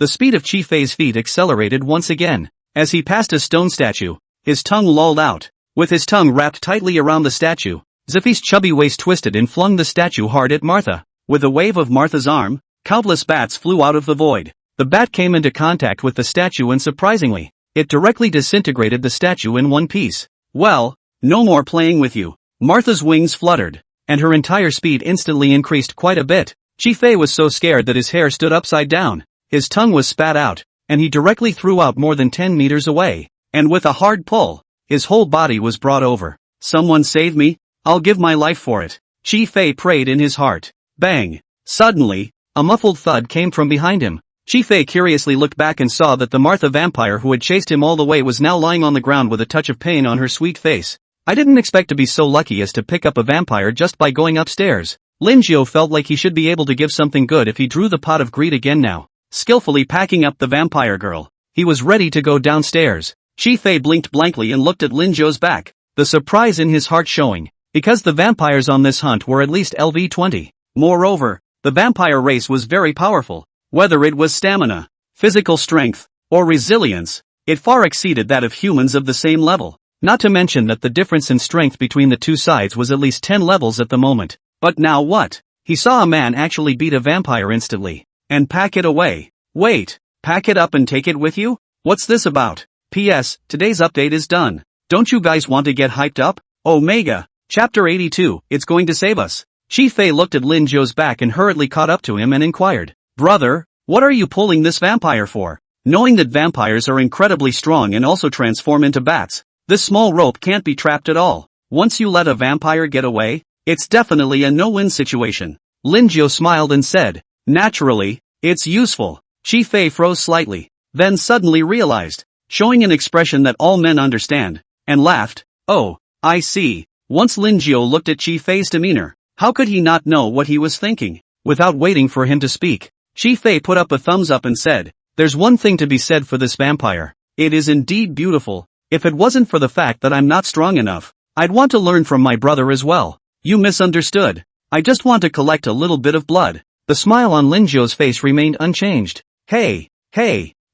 speed of Chi-Fei's feet accelerated once again. As he passed a stone statue, his tongue lolled out. With his tongue wrapped tightly around the statue, Ziffy's chubby waist twisted and flung the statue hard at Martha. With a wave of Martha's arm, countless bats flew out of the void. The bat came into contact with the statue and surprisingly, it directly disintegrated the statue in one piece. Well, no more playing with you. Martha's wings fluttered, and her entire speed instantly increased quite a bit. Chi-Fei was so scared that his hair stood upside down. His tongue was spat out, and he directly threw out more than 10 meters away. And with a hard pull, his whole body was brought over. Someone save me, I'll give my life for it. Chi-Fei prayed in his heart. Bang! Suddenly, a muffled thud came from behind him. Chi-Fei curiously looked back and saw that the Martha vampire who had chased him all the way was now lying on the ground with a touch of pain on her sweet face. I didn't expect to be so lucky as to pick up a vampire just by going upstairs. Lin Jiao felt like he should be able to give something good if he drew the pot of greed again now. Skillfully packing up the vampire girl, he was ready to go downstairs. Chi-Fei blinked blankly and looked at Lin Jiao's back, the surprise in his heart showing, because the vampires on this hunt were at least LV-20. Moreover, the vampire race was very powerful. Whether it was stamina, physical strength, or resilience, it far exceeded that of humans of the same level. Not to mention that the difference in strength between the two sides was at least 10 levels at the moment. But now what? He saw a man actually beat a vampire instantly, and pack it away. Wait, pack it up and take it with you? What's this about? P.S. Today's update is done. Don't you guys want to get hyped up? Omega. Chapter 82, it's going to save us. Chi-Fei looked at Lin Jiao's back and hurriedly caught up to him and inquired. Brother, what are you pulling this vampire for? Knowing that vampires are incredibly strong and also transform into bats, this small rope can't be trapped at all. Once you let a vampire get away, it's definitely a no-win situation. Lin Jiao smiled and said, naturally, it's useful. Chi-Fei froze slightly, then suddenly realized, showing an expression that all men understand, and laughed. Oh, I see. Once Lin Jiao looked at Chi-Fei's demeanor, how could he not know what he was thinking? Without waiting for him to speak, Chi-Fei put up a thumbs up and said, there's one thing to be said for this vampire. It is indeed beautiful. If it wasn't for the fact that I'm not strong enough, I'd want to learn from my brother as well. You misunderstood. I just want to collect a little bit of blood. The smile on Lin Jiao's face remained unchanged. Hey,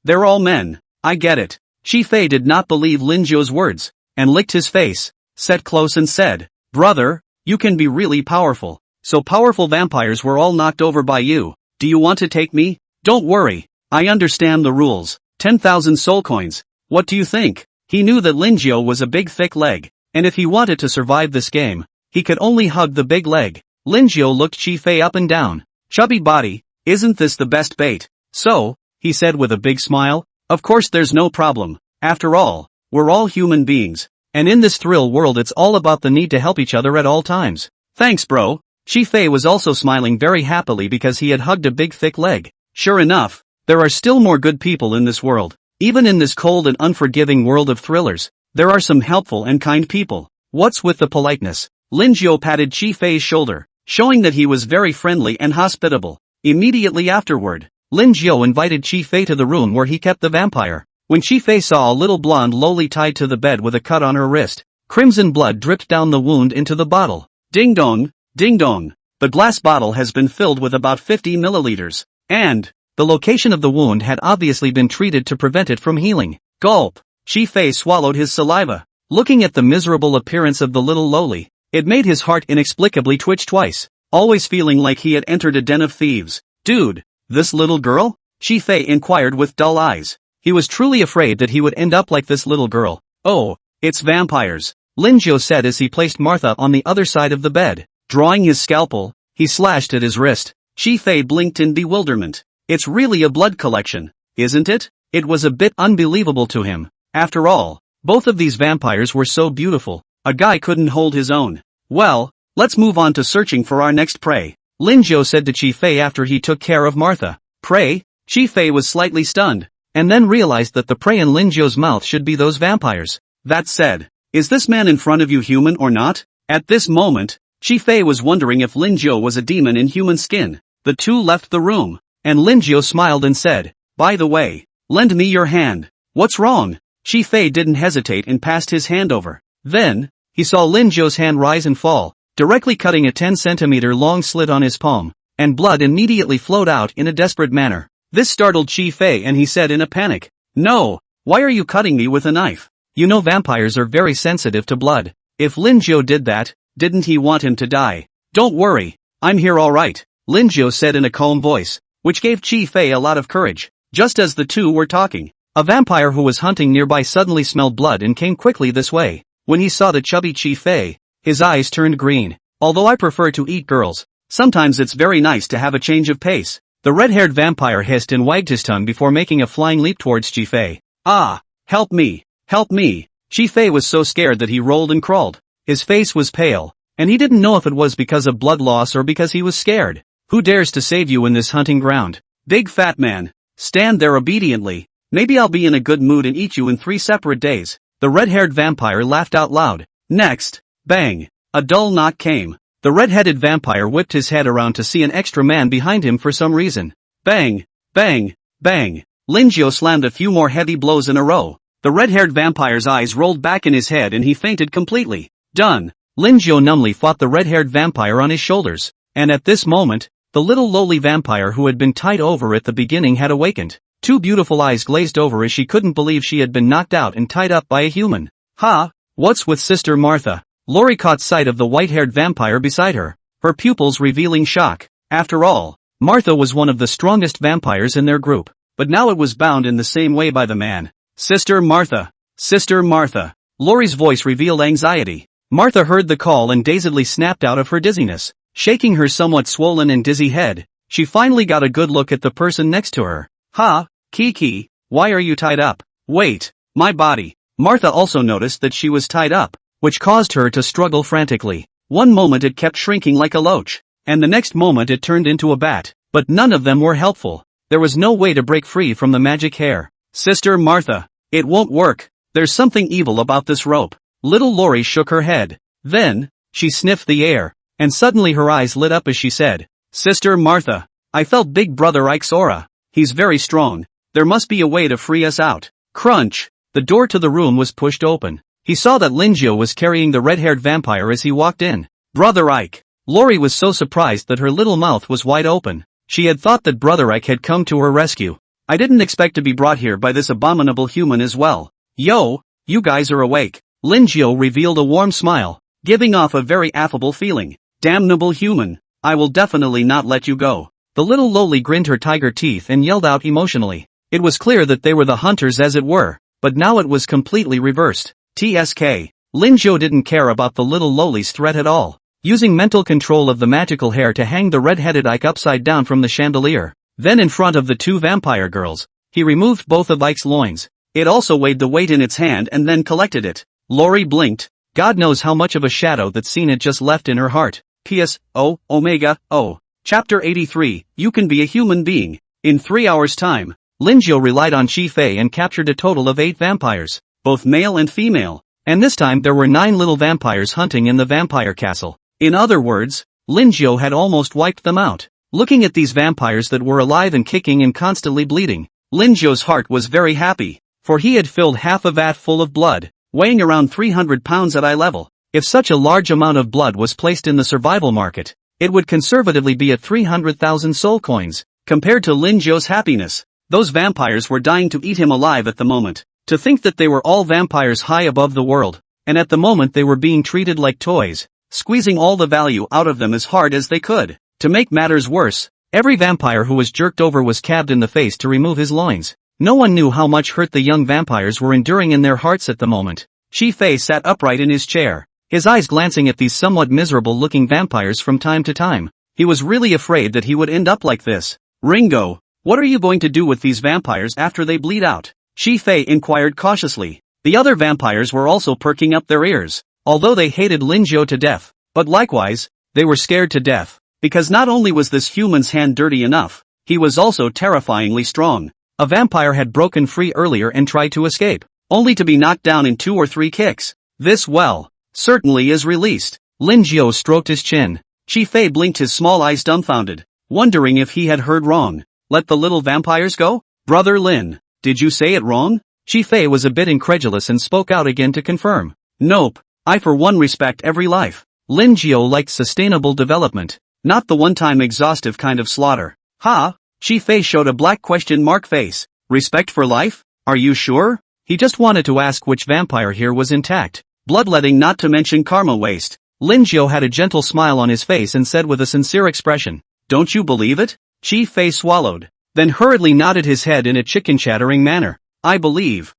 they're all men. I get it. Chi-Fei did not believe Lin Jiao's words, and licked his face, sat close and said, brother, you can be really powerful. So powerful vampires were all knocked over by you. Do you want to take me? Don't worry. I understand the rules. 10,000 soul coins. What do you think? He knew that Lin Jiao was a big thick leg, and if he wanted to survive this game, he could only hug the big leg. Lin Jiao looked Chi-Fei up and down. Chubby body, isn't this the best bait? So, he said with a big smile, of course there's no problem. After all, we're all human beings, and in this thrill world it's all about the need to help each other at all times. Thanks bro. Chi-Fei was also smiling very happily because he had hugged a big thick leg. Sure enough, there are still more good people in this world. Even in this cold and unforgiving world of thrillers, there are some helpful and kind people. What's with the politeness? Lin Jiao patted Chi-Fei's shoulder, showing that he was very friendly and hospitable. Immediately afterward, Lin Jiao invited Chi-Fei to the room where he kept the vampire. When Chi-Fei saw a little blonde loli tied to the bed with a cut on her wrist, crimson blood dripped down the wound into the bottle. Ding dong, ding dong. The glass bottle has been filled with about 50 milliliters, and the location of the wound had obviously been treated to prevent it from healing. Gulp. Chi-Fei swallowed his saliva. Looking at the miserable appearance of the little loli, it made his heart inexplicably twitch twice, always feeling like he had entered a den of thieves. Dude, this little girl? Chi-Fei inquired with dull eyes. He was truly afraid that he would end up like this little girl. Oh, it's vampires, Lin Jiao said as he placed Martha on the other side of the bed. Drawing his scalpel, he slashed at his wrist. Chi-Fei blinked in bewilderment. It's really a blood collection, isn't it? It was a bit unbelievable to him. After all, both of these vampires were so beautiful, a guy couldn't hold his own. Well, let's move on to searching for our next prey, Lin Jiao said to Chi-Fei after he took care of Martha. Prey? Chi-Fei was slightly stunned, and then realized that the prey in Lin Jiao's mouth should be those vampires. That said, is this man in front of you human or not? At this moment, Chi-Fei was wondering if Lin Jiao was a demon in human skin. The two left the room, and Lin Jiao smiled and said, "By the way, lend me your hand." "What's wrong?" Shi Fei didn't hesitate and passed his hand over. Then, he saw Lin Jiao's hand rise and fall, directly cutting a 10-centimeter long slit on his palm, and blood immediately flowed out in a desperate manner. This startled Shi Fei and he said in a panic, "No, why are you cutting me with a knife? You know vampires are very sensitive to blood. If Lin Jiao did that, didn't he want him to die?" "Don't worry, I'm here all right," Lin Jiao said in a calm voice, which gave Shi Fei a lot of courage. Just as the two were talking, a vampire who was hunting nearby suddenly smelled blood and came quickly this way. When he saw the chubby Shi Fei, his eyes turned green. "Although I prefer to eat girls, sometimes it's very nice to have a change of pace." The red-haired vampire hissed and wagged his tongue before making a flying leap towards Shi Fei. "Ah! Help me! Help me!" Shi Fei was so scared that he rolled and crawled. His face was pale, and he didn't know if it was because of blood loss or because he was scared. "Who dares to save you in this hunting ground? Big fat man, stand there obediently. Maybe I'll be in a good mood and eat you in 3 separate days." The red-haired vampire laughed out loud. Next, bang! A dull knock came. The red-headed vampire whipped his head around to see an extra man behind him for some reason. Bang! Bang! Bang! Lin Jiao slammed a few more heavy blows in a row. The red-haired vampire's eyes rolled back in his head and he fainted completely. Done! Lin Jiao numbly fought the red-haired vampire on his shoulders. And at this moment, the little lowly vampire who had been tied over at the beginning had awakened. 2 beautiful eyes glazed over as she couldn't believe she had been knocked out and tied up by a human. "Ha! What's with Sister Martha?" Lori caught sight of the white-haired vampire beside her, her pupils revealing shock. After all, Martha was one of the strongest vampires in their group, but now it was bound in the same way by the man. "Sister Martha! Sister Martha!" Lori's voice revealed anxiety. Martha heard the call and dazedly snapped out of her dizziness. Shaking her somewhat swollen and dizzy head, she finally got a good look at the person next to her. "Ha, Kiki, why are you tied up?" "Wait, my body." Martha also noticed that she was tied up, which caused her to struggle frantically. One moment it kept shrinking like a loach, and the next moment it turned into a bat, but none of them were helpful. There was no way to break free from the magic hair. "Sister Martha, it won't work. There's something evil about this rope." Little Lori shook her head. Then, she sniffed the air, and suddenly her eyes lit up as she said, "Sister Martha, I felt Big Brother Ike's aura. He's very strong. There must be a way to free us out." Crunch! The door to the room was pushed open. He saw that Lin Jiao was carrying the red-haired vampire as he walked in. "Brother Ike!" Lori was so surprised that her little mouth was wide open. She had thought that Brother Ike had come to her rescue. "I didn't expect to be brought here by this abominable human as well." "Yo, you guys are awake." Lin Jiao revealed a warm smile, giving off a very affable feeling. "Damnable human, I will definitely not let you go." The little lowly grinned her tiger teeth and yelled out emotionally. It was clear that they were the hunters as it were, but now it was completely reversed. TSK. Lin Jiao didn't care about the little lowly's threat at all. Using mental control of the magical hair to hang the red-headed Ike upside down from the chandelier, then in front of the 2 vampire girls, he removed both of Ike's loins. It also weighed the weight in its hand and then collected it. Lori blinked. God knows how much of a shadow that scene had just left in her heart. P.S. Oh, Omega, oh. Chapter 83, You Can Be a Human Being. In 3 hours' time, Lin Jiao relied on Shi Fei and captured a total of 8 vampires, both male and female. And this time there were 9 little vampires hunting in the vampire castle. In other words, Lin Jiao had almost wiped them out. Looking at these vampires that were alive and kicking and constantly bleeding, Lin Jiao's heart was very happy, for he had filled half a vat full of blood, weighing around 300 pounds at eye level. If such a large amount of blood was placed in the survival market, it would conservatively be at 300,000 soul coins. Compared to Lin Jiao's happiness, those vampires were dying to eat him alive at the moment. To think that they were all vampires high above the world, and at the moment they were being treated like toys, squeezing all the value out of them as hard as they could. To make matters worse, every vampire who was jerked over was cabbed in the face to remove his loins. No one knew how much hurt the young vampires were enduring in their hearts at the moment. Shi Fei sat upright in his chair, his eyes glancing at these somewhat miserable-looking vampires from time to time. He was really afraid that he would end up like this. "Ringo, what are you going to do with these vampires after they bleed out?" Shi Fei inquired cautiously. The other vampires were also perking up their ears, although they hated Lin Jiao to death, but likewise, they were scared to death, because not only was this human's hand dirty enough, he was also terrifyingly strong. A vampire had broken free earlier and tried to escape, only to be knocked down in 2 or 3 kicks. This, well, certainly is released. Lin Jiao stroked his chin. Shi Fei blinked his small eyes dumbfounded, wondering if he had heard wrong. Let the little vampires go? Brother Lin, did you say it wrong? Chi Fei was a bit incredulous and spoke out again to confirm. Nope, I for one respect every life. Lin Jiao liked sustainable development, not the one-time exhaustive kind of slaughter. Ha? Chi Fei showed a black question mark face. Respect for life? Are you sure? He just wanted to ask which vampire here was intact. Bloodletting, not to mention karma waste. Lin Jiao had a gentle smile on his face and said with a sincere expression, "Don't you believe it?" Chi Fei swallowed, then hurriedly nodded his head in a chicken-chattering manner. I believe.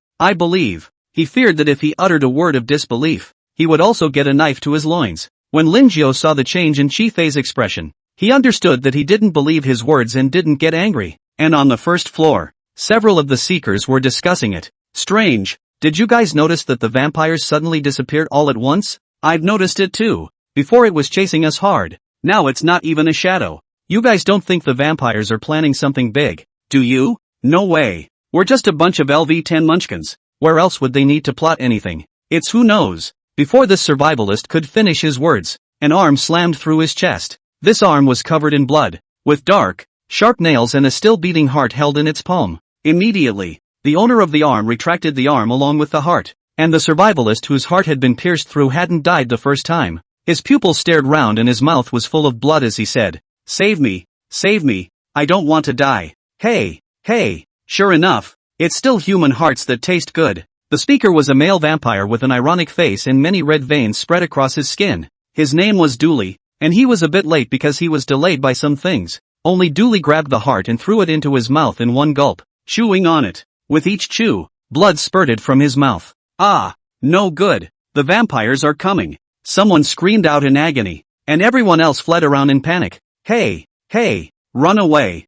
He feared that if he uttered a word of disbelief, he would also get a knife to his loins. When Lin Jiao saw the change in Chi Fei's expression, he understood that he didn't believe his words and didn't get angry. And on the first floor, several of the seekers were discussing it. Strange, did you guys notice that the vampires suddenly disappeared all at once? I've noticed it too. Before it was chasing us hard. Now it's not even a shadow. You guys don't think the vampires are planning something big, do you? No way. We're just a bunch of LV-10 munchkins. Where else would they need to plot anything? It's who knows. Before this survivalist could finish his words, an arm slammed through his chest. This arm was covered in blood, with dark, sharp nails and a still beating heart held in its palm. Immediately, the owner of the arm retracted the arm along with the heart, and the survivalist whose heart had been pierced through hadn't died the first time. His pupils stared round and his mouth was full of blood as he said, save me, I don't want to die. Hey, sure enough, it's still human hearts that taste good. The speaker was a male vampire with an ironic face and many red veins spread across his skin. His name was Dooley, and he was a bit late because he was delayed by some things. Only Dooley grabbed the heart and threw it into his mouth in one gulp, chewing on it. With each chew, blood spurted from his mouth. Ah, no good. The vampires are coming. Someone screamed out in agony, and everyone else fled around in panic. Hey, run away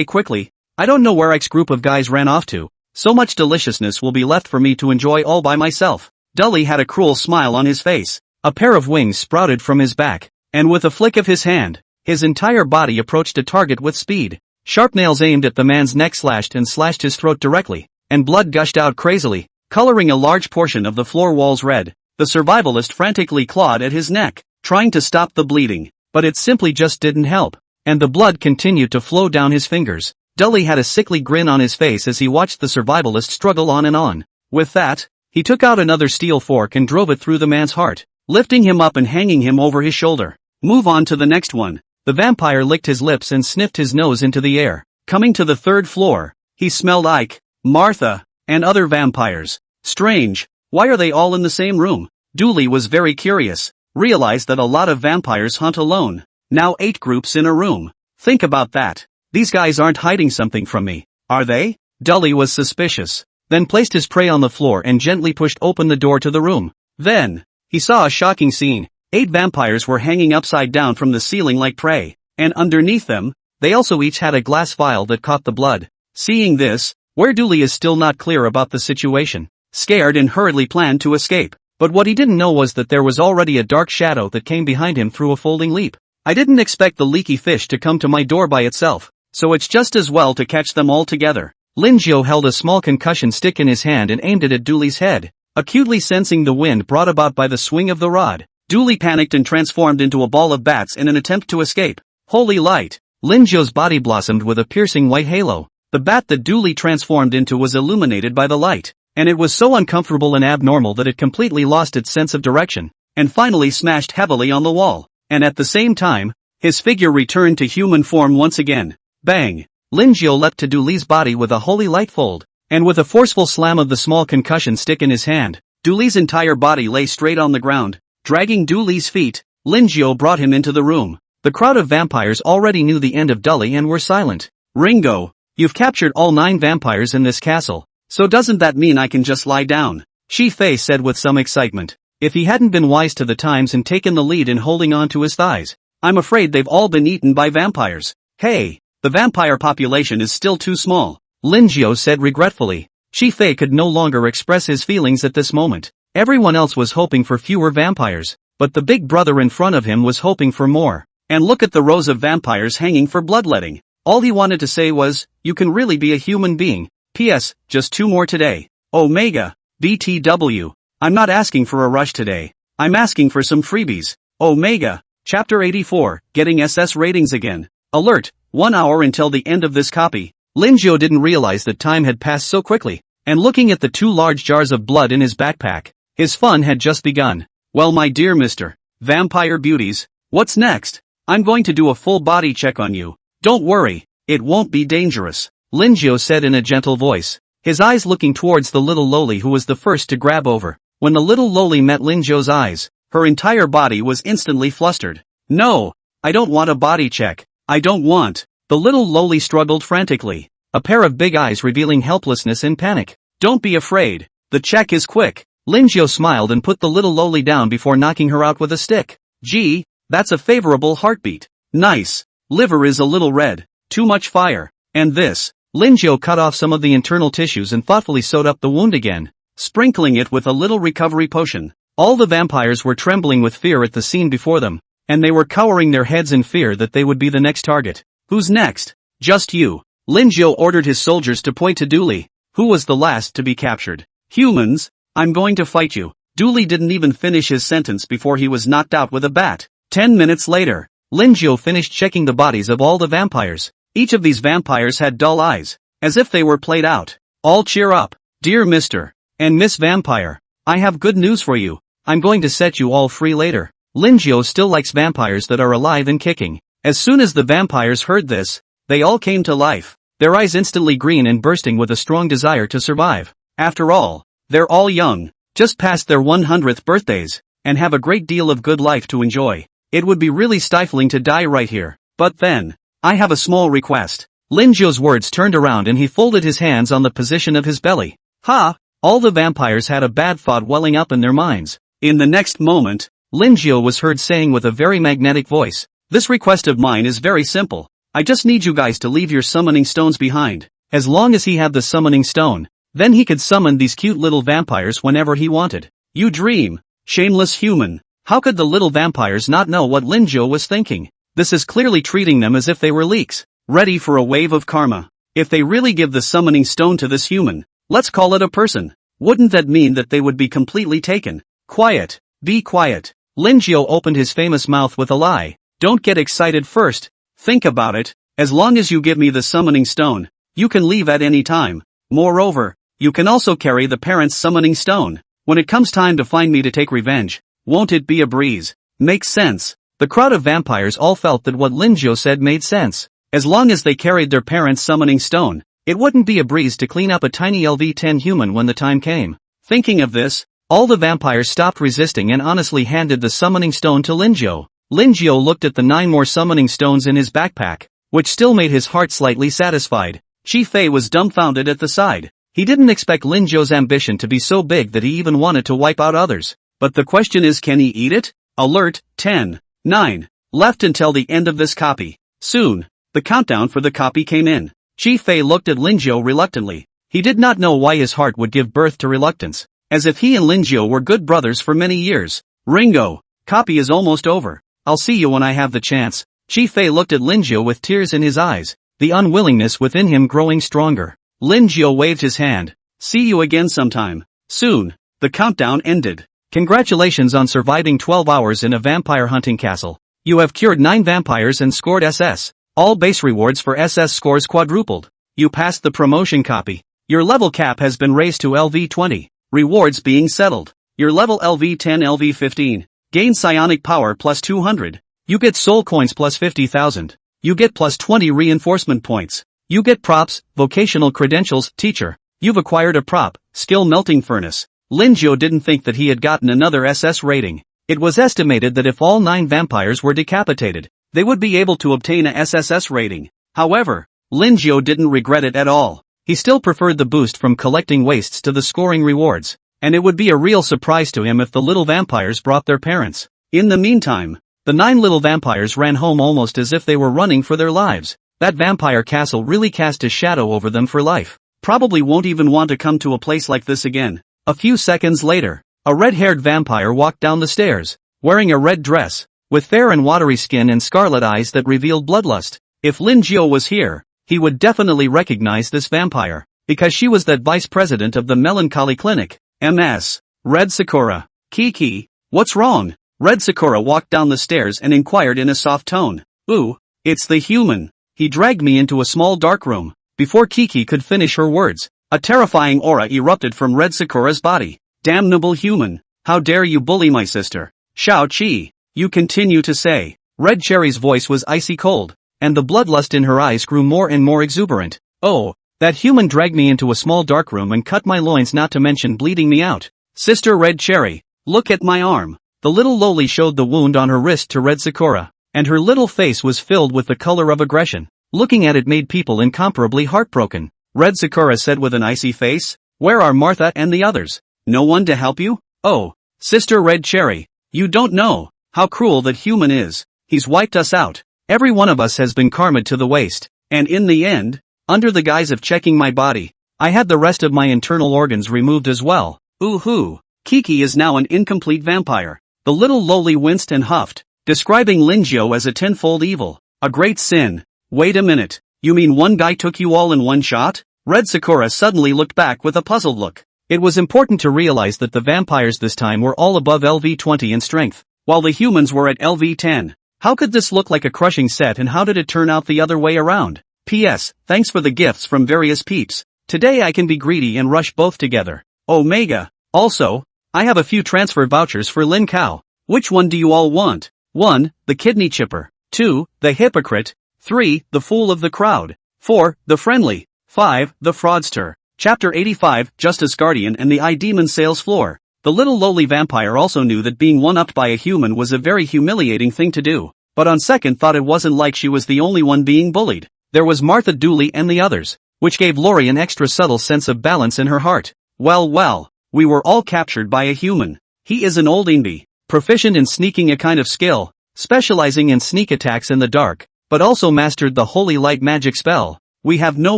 quickly. I don't know where X group of guys ran off to. So much deliciousness will be left for me to enjoy all by myself. Dully had a cruel smile on his face. A pair of wings sprouted from his back, and with a flick of his hand, his entire body approached a target with speed. Sharp nails aimed at the man's neck slashed his throat directly, and blood gushed out crazily, coloring a large portion of the floor walls red. The survivalist frantically clawed at his neck, trying to stop the bleeding, but it simply just didn't help, and the blood continued to flow down his fingers. Dully had a sickly grin on his face as he watched the survivalist struggle on and on. With that, he took out another steel fork and drove it through the man's heart, lifting him up and hanging him over his shoulder. Move on to the next one. The vampire licked his lips and sniffed his nose into the air. Coming to the third floor, he smelled Ike, Martha, and other vampires. Strange, why are they all in the same room? Dooley was very curious, realized that a lot of vampires hunt alone. Now 8 groups in a room. Think about that. These guys aren't hiding something from me, are they? Dully was suspicious, then placed his prey on the floor and gently pushed open the door to the room. Then, he saw a shocking scene. 8 vampires were hanging upside down from the ceiling like prey, and underneath them, they also each had a glass vial that caught the blood. Seeing this, where Dooley is still not clear about the situation, scared and hurriedly planned to escape. But what he didn't know was that there was already a dark shadow that came behind him through a folding leap. I didn't expect the leaky fish to come to my door by itself, so it's just as well to catch them all together. Lin Jiao held a small concussion stick in his hand and aimed it at Dooley's head, acutely sensing the wind brought about by the swing of the rod. Dooley panicked and transformed into a ball of bats in an attempt to escape. Holy light! Lin Jiao's body blossomed with a piercing white halo. The bat that Dooley transformed into was illuminated by the light, and it was so uncomfortable and abnormal that it completely lost its sense of direction, and finally smashed heavily on the wall. And at the same time, his figure returned to human form once again. Bang! Lin Jiao leapt to Dooley's body with a holy light fold, and with a forceful slam of the small concussion stick in his hand, Dooley's entire body lay straight on the ground. Dragging Dooley's feet, Lin Jiao brought him into the room. The crowd of vampires already knew the end of Dully and were silent. Ringo, you've captured all 9 vampires in this castle, so doesn't that mean I can just lie down? Chi Fei said with some excitement. If he hadn't been wise to the times and taken the lead in holding on to his thighs, I'm afraid they've all been eaten by vampires. Hey, the vampire population is still too small, Lin Jiao said regretfully. Chi Fei could no longer express his feelings at this moment. Everyone else was hoping for fewer vampires, but the big brother in front of him was hoping for more. And look at the rows of vampires hanging for bloodletting. All he wanted to say was, you can really be a human being. P.S. Just 2 more today. Omega, BTW. I'm not asking for a rush today. I'm asking for some freebies. Omega. Chapter 84, Getting SS ratings again. Alert, 1 hour until the end of this copy. Linjo didn't realize that time had passed so quickly, and looking at the 2 large jars of blood in his backpack, his fun had just begun. Well, my dear Mr. Vampire Beauties, what's next? I'm going to do a full body check on you. Don't worry, it won't be dangerous, Linjo said in a gentle voice, his eyes looking towards the little loli who was the first to grab over. When the little loli met Linjo's eyes, her entire body was instantly flustered. No, I don't want a body check. I don't want. The little loli struggled frantically, a pair of big eyes revealing helplessness and panic. Don't be afraid. The check is quick. Linjo smiled and put the little loli down before knocking her out with a stick. Gee, that's a favorable heartbeat. Nice. Liver is a little red. Too much fire. And this. Linjo cut off some of the internal tissues and thoughtfully sewed up the wound again, sprinkling it with a little recovery potion. All the vampires were trembling with fear at the scene before them, and they were cowering their heads in fear that they would be the next target. Who's next? Just you. Linjo ordered his soldiers to point to Dooley, who was the last to be captured. Humans, I'm going to fight you. Dooley didn't even finish his sentence before he was knocked out with a bat. 10 minutes later, Linjo finished checking the bodies of all the vampires. Each of these vampires had dull eyes, as if they were played out. All cheer up, dear Mr. and Miss Vampire. I have good news for you. I'm going to set you all free later. Linjo still likes vampires that are alive and kicking. As soon as the vampires heard this, they all came to life, their eyes instantly green and bursting with a strong desire to survive. After all, they're all young, just past their 100th birthdays, and have a great deal of good life to enjoy. It would be really stifling to die right here. But then, I have a small request. Linjo's words turned around and he folded his hands on the position of his belly. Ha! All the vampires had a bad thought welling up in their minds. In the next moment, Linjo was heard saying with a very magnetic voice, "This request of mine is very simple. I just need you guys to leave your summoning stones behind. As long as he had the summoning stone, then he could summon these cute little vampires whenever he wanted." You dream, shameless human. How could the little vampires not know what Linjo was thinking? This is clearly treating them as if they were leaks, ready for a wave of karma. If they really give the summoning stone to this human, let's call it a person, wouldn't that mean that they would be completely taken? Quiet, be quiet. Linjo opened his famous mouth with a lie. Don't get excited first. Think about it. As long as you give me the summoning stone, you can leave at any time. Moreover, you can also carry the parent's summoning stone. When it comes time to find me to take revenge, won't it be a breeze? Makes sense. The crowd of vampires all felt that what Linjo said made sense. As long as they carried their parent's summoning stone, it wouldn't be a breeze to clean up a tiny LV-10 human when the time came. Thinking of this, all the vampires stopped resisting and honestly handed the summoning stone to Linjo. Linjo looked at the 9 more summoning stones in his backpack, which still made his heart slightly satisfied. Chi-Fei was dumbfounded at the side. He didn't expect Linjo's ambition to be so big that he even wanted to wipe out others. But the question is, can he eat it? Alert, 10, 9. Left until the end of this copy. Soon, the countdown for the copy came in. Chi-Fei looked at Linjo reluctantly. He did not know why his heart would give birth to reluctance, as if he and Linjo were good brothers for many years. Ringo, copy is almost over. I'll see you when I have the chance. Chi-Fei looked at Linjo with tears in his eyes, the unwillingness within him growing stronger. Linjo waved his hand. See you again sometime. Soon. The countdown ended. Congratulations on surviving 12 hours in a vampire hunting castle. You have cured 9 vampires and scored SS. All base rewards for SS scores quadrupled. You passed the promotion copy. Your level cap has been raised to LV20. Rewards being settled. Your level LV10 LV15. Gain psionic power plus 200. You get soul coins plus 50,000. You get plus 20 reinforcement points. You get props, vocational credentials, teacher. You've acquired a prop, skill melting furnace. Linjo didn't think that he had gotten another SS rating. It was estimated that if all 9 vampires were decapitated, they would be able to obtain a SSS rating. However, Linjo didn't regret it at all. He still preferred the boost from collecting wastes to the scoring rewards, and it would be a real surprise to him if the little vampires brought their parents. In the meantime, the 9 little vampires ran home almost as if they were running for their lives. That vampire castle really cast a shadow over them for life. Probably won't even want to come to a place like this again. A few seconds later, a red-haired vampire walked down the stairs, wearing a red dress, with fair and watery skin and scarlet eyes that revealed bloodlust. If Linjo was here, he would definitely recognize this vampire, because she was that vice president of the Melancholy Clinic, MS. Red Sakura. Kiki, what's wrong? Red Sakura walked down the stairs and inquired in a soft tone. Ooh, it's the human. He dragged me into a small dark room. Before Kiki could finish her words, a terrifying aura erupted from Red Sakura's body. Damnable human! How dare you bully my sister? Shao-Chi! You continue to say. Red Cherry's voice was icy cold, and the bloodlust in her eyes grew more and more exuberant. Oh, that human dragged me into a small dark room and cut my loins, not to mention bleeding me out. Sister Red Cherry, look at my arm. The little loli showed the wound on her wrist to Red Sakura, and her little face was filled with the color of aggression. Looking at it made people incomparably heartbroken. Red Sakura said with an icy face, "Where are Martha and the others? No one to help you? Oh, Sister Red Cherry, you don't know how cruel that human is. He's wiped us out. Every one of us has been karma'd to the waist. And in the end, under the guise of checking my body, I had the rest of my internal organs removed as well. Ooh-hoo. Kiki is now an incomplete vampire." The little loli winced and huffed, describing Linjiao as a tenfold evil. A great sin. Wait a minute, you mean one guy took you all in one shot? Red Sakura suddenly looked back with a puzzled look. It was important to realize that the vampires this time were all above LV20 in strength, while the humans were at LV10. How could this look like a crushing set, and how did it turn out the other way around? P.S. Thanks for the gifts from various peeps. Today I can be greedy and rush both together. Omega. Also, I have a few transfer vouchers for Lin Kao. Which one do you all want? 1. The kidney chipper. 2. The hypocrite. 3. The fool of the crowd. 4. The friendly. 5. The fraudster. Chapter 85, Justice Guardian and the I-Demon Sales Floor. The little lowly vampire also knew that being one-upped by a human was a very humiliating thing to do, but on second thought it wasn't like she was the only one being bullied. There was Martha Dooley and the others, which gave Lori an extra subtle sense of balance in her heart. Well, we were all captured by a human. He is an old indie, proficient in sneaking, a kind of skill, specializing in sneak attacks in the dark, but also mastered the holy light magic spell. We have no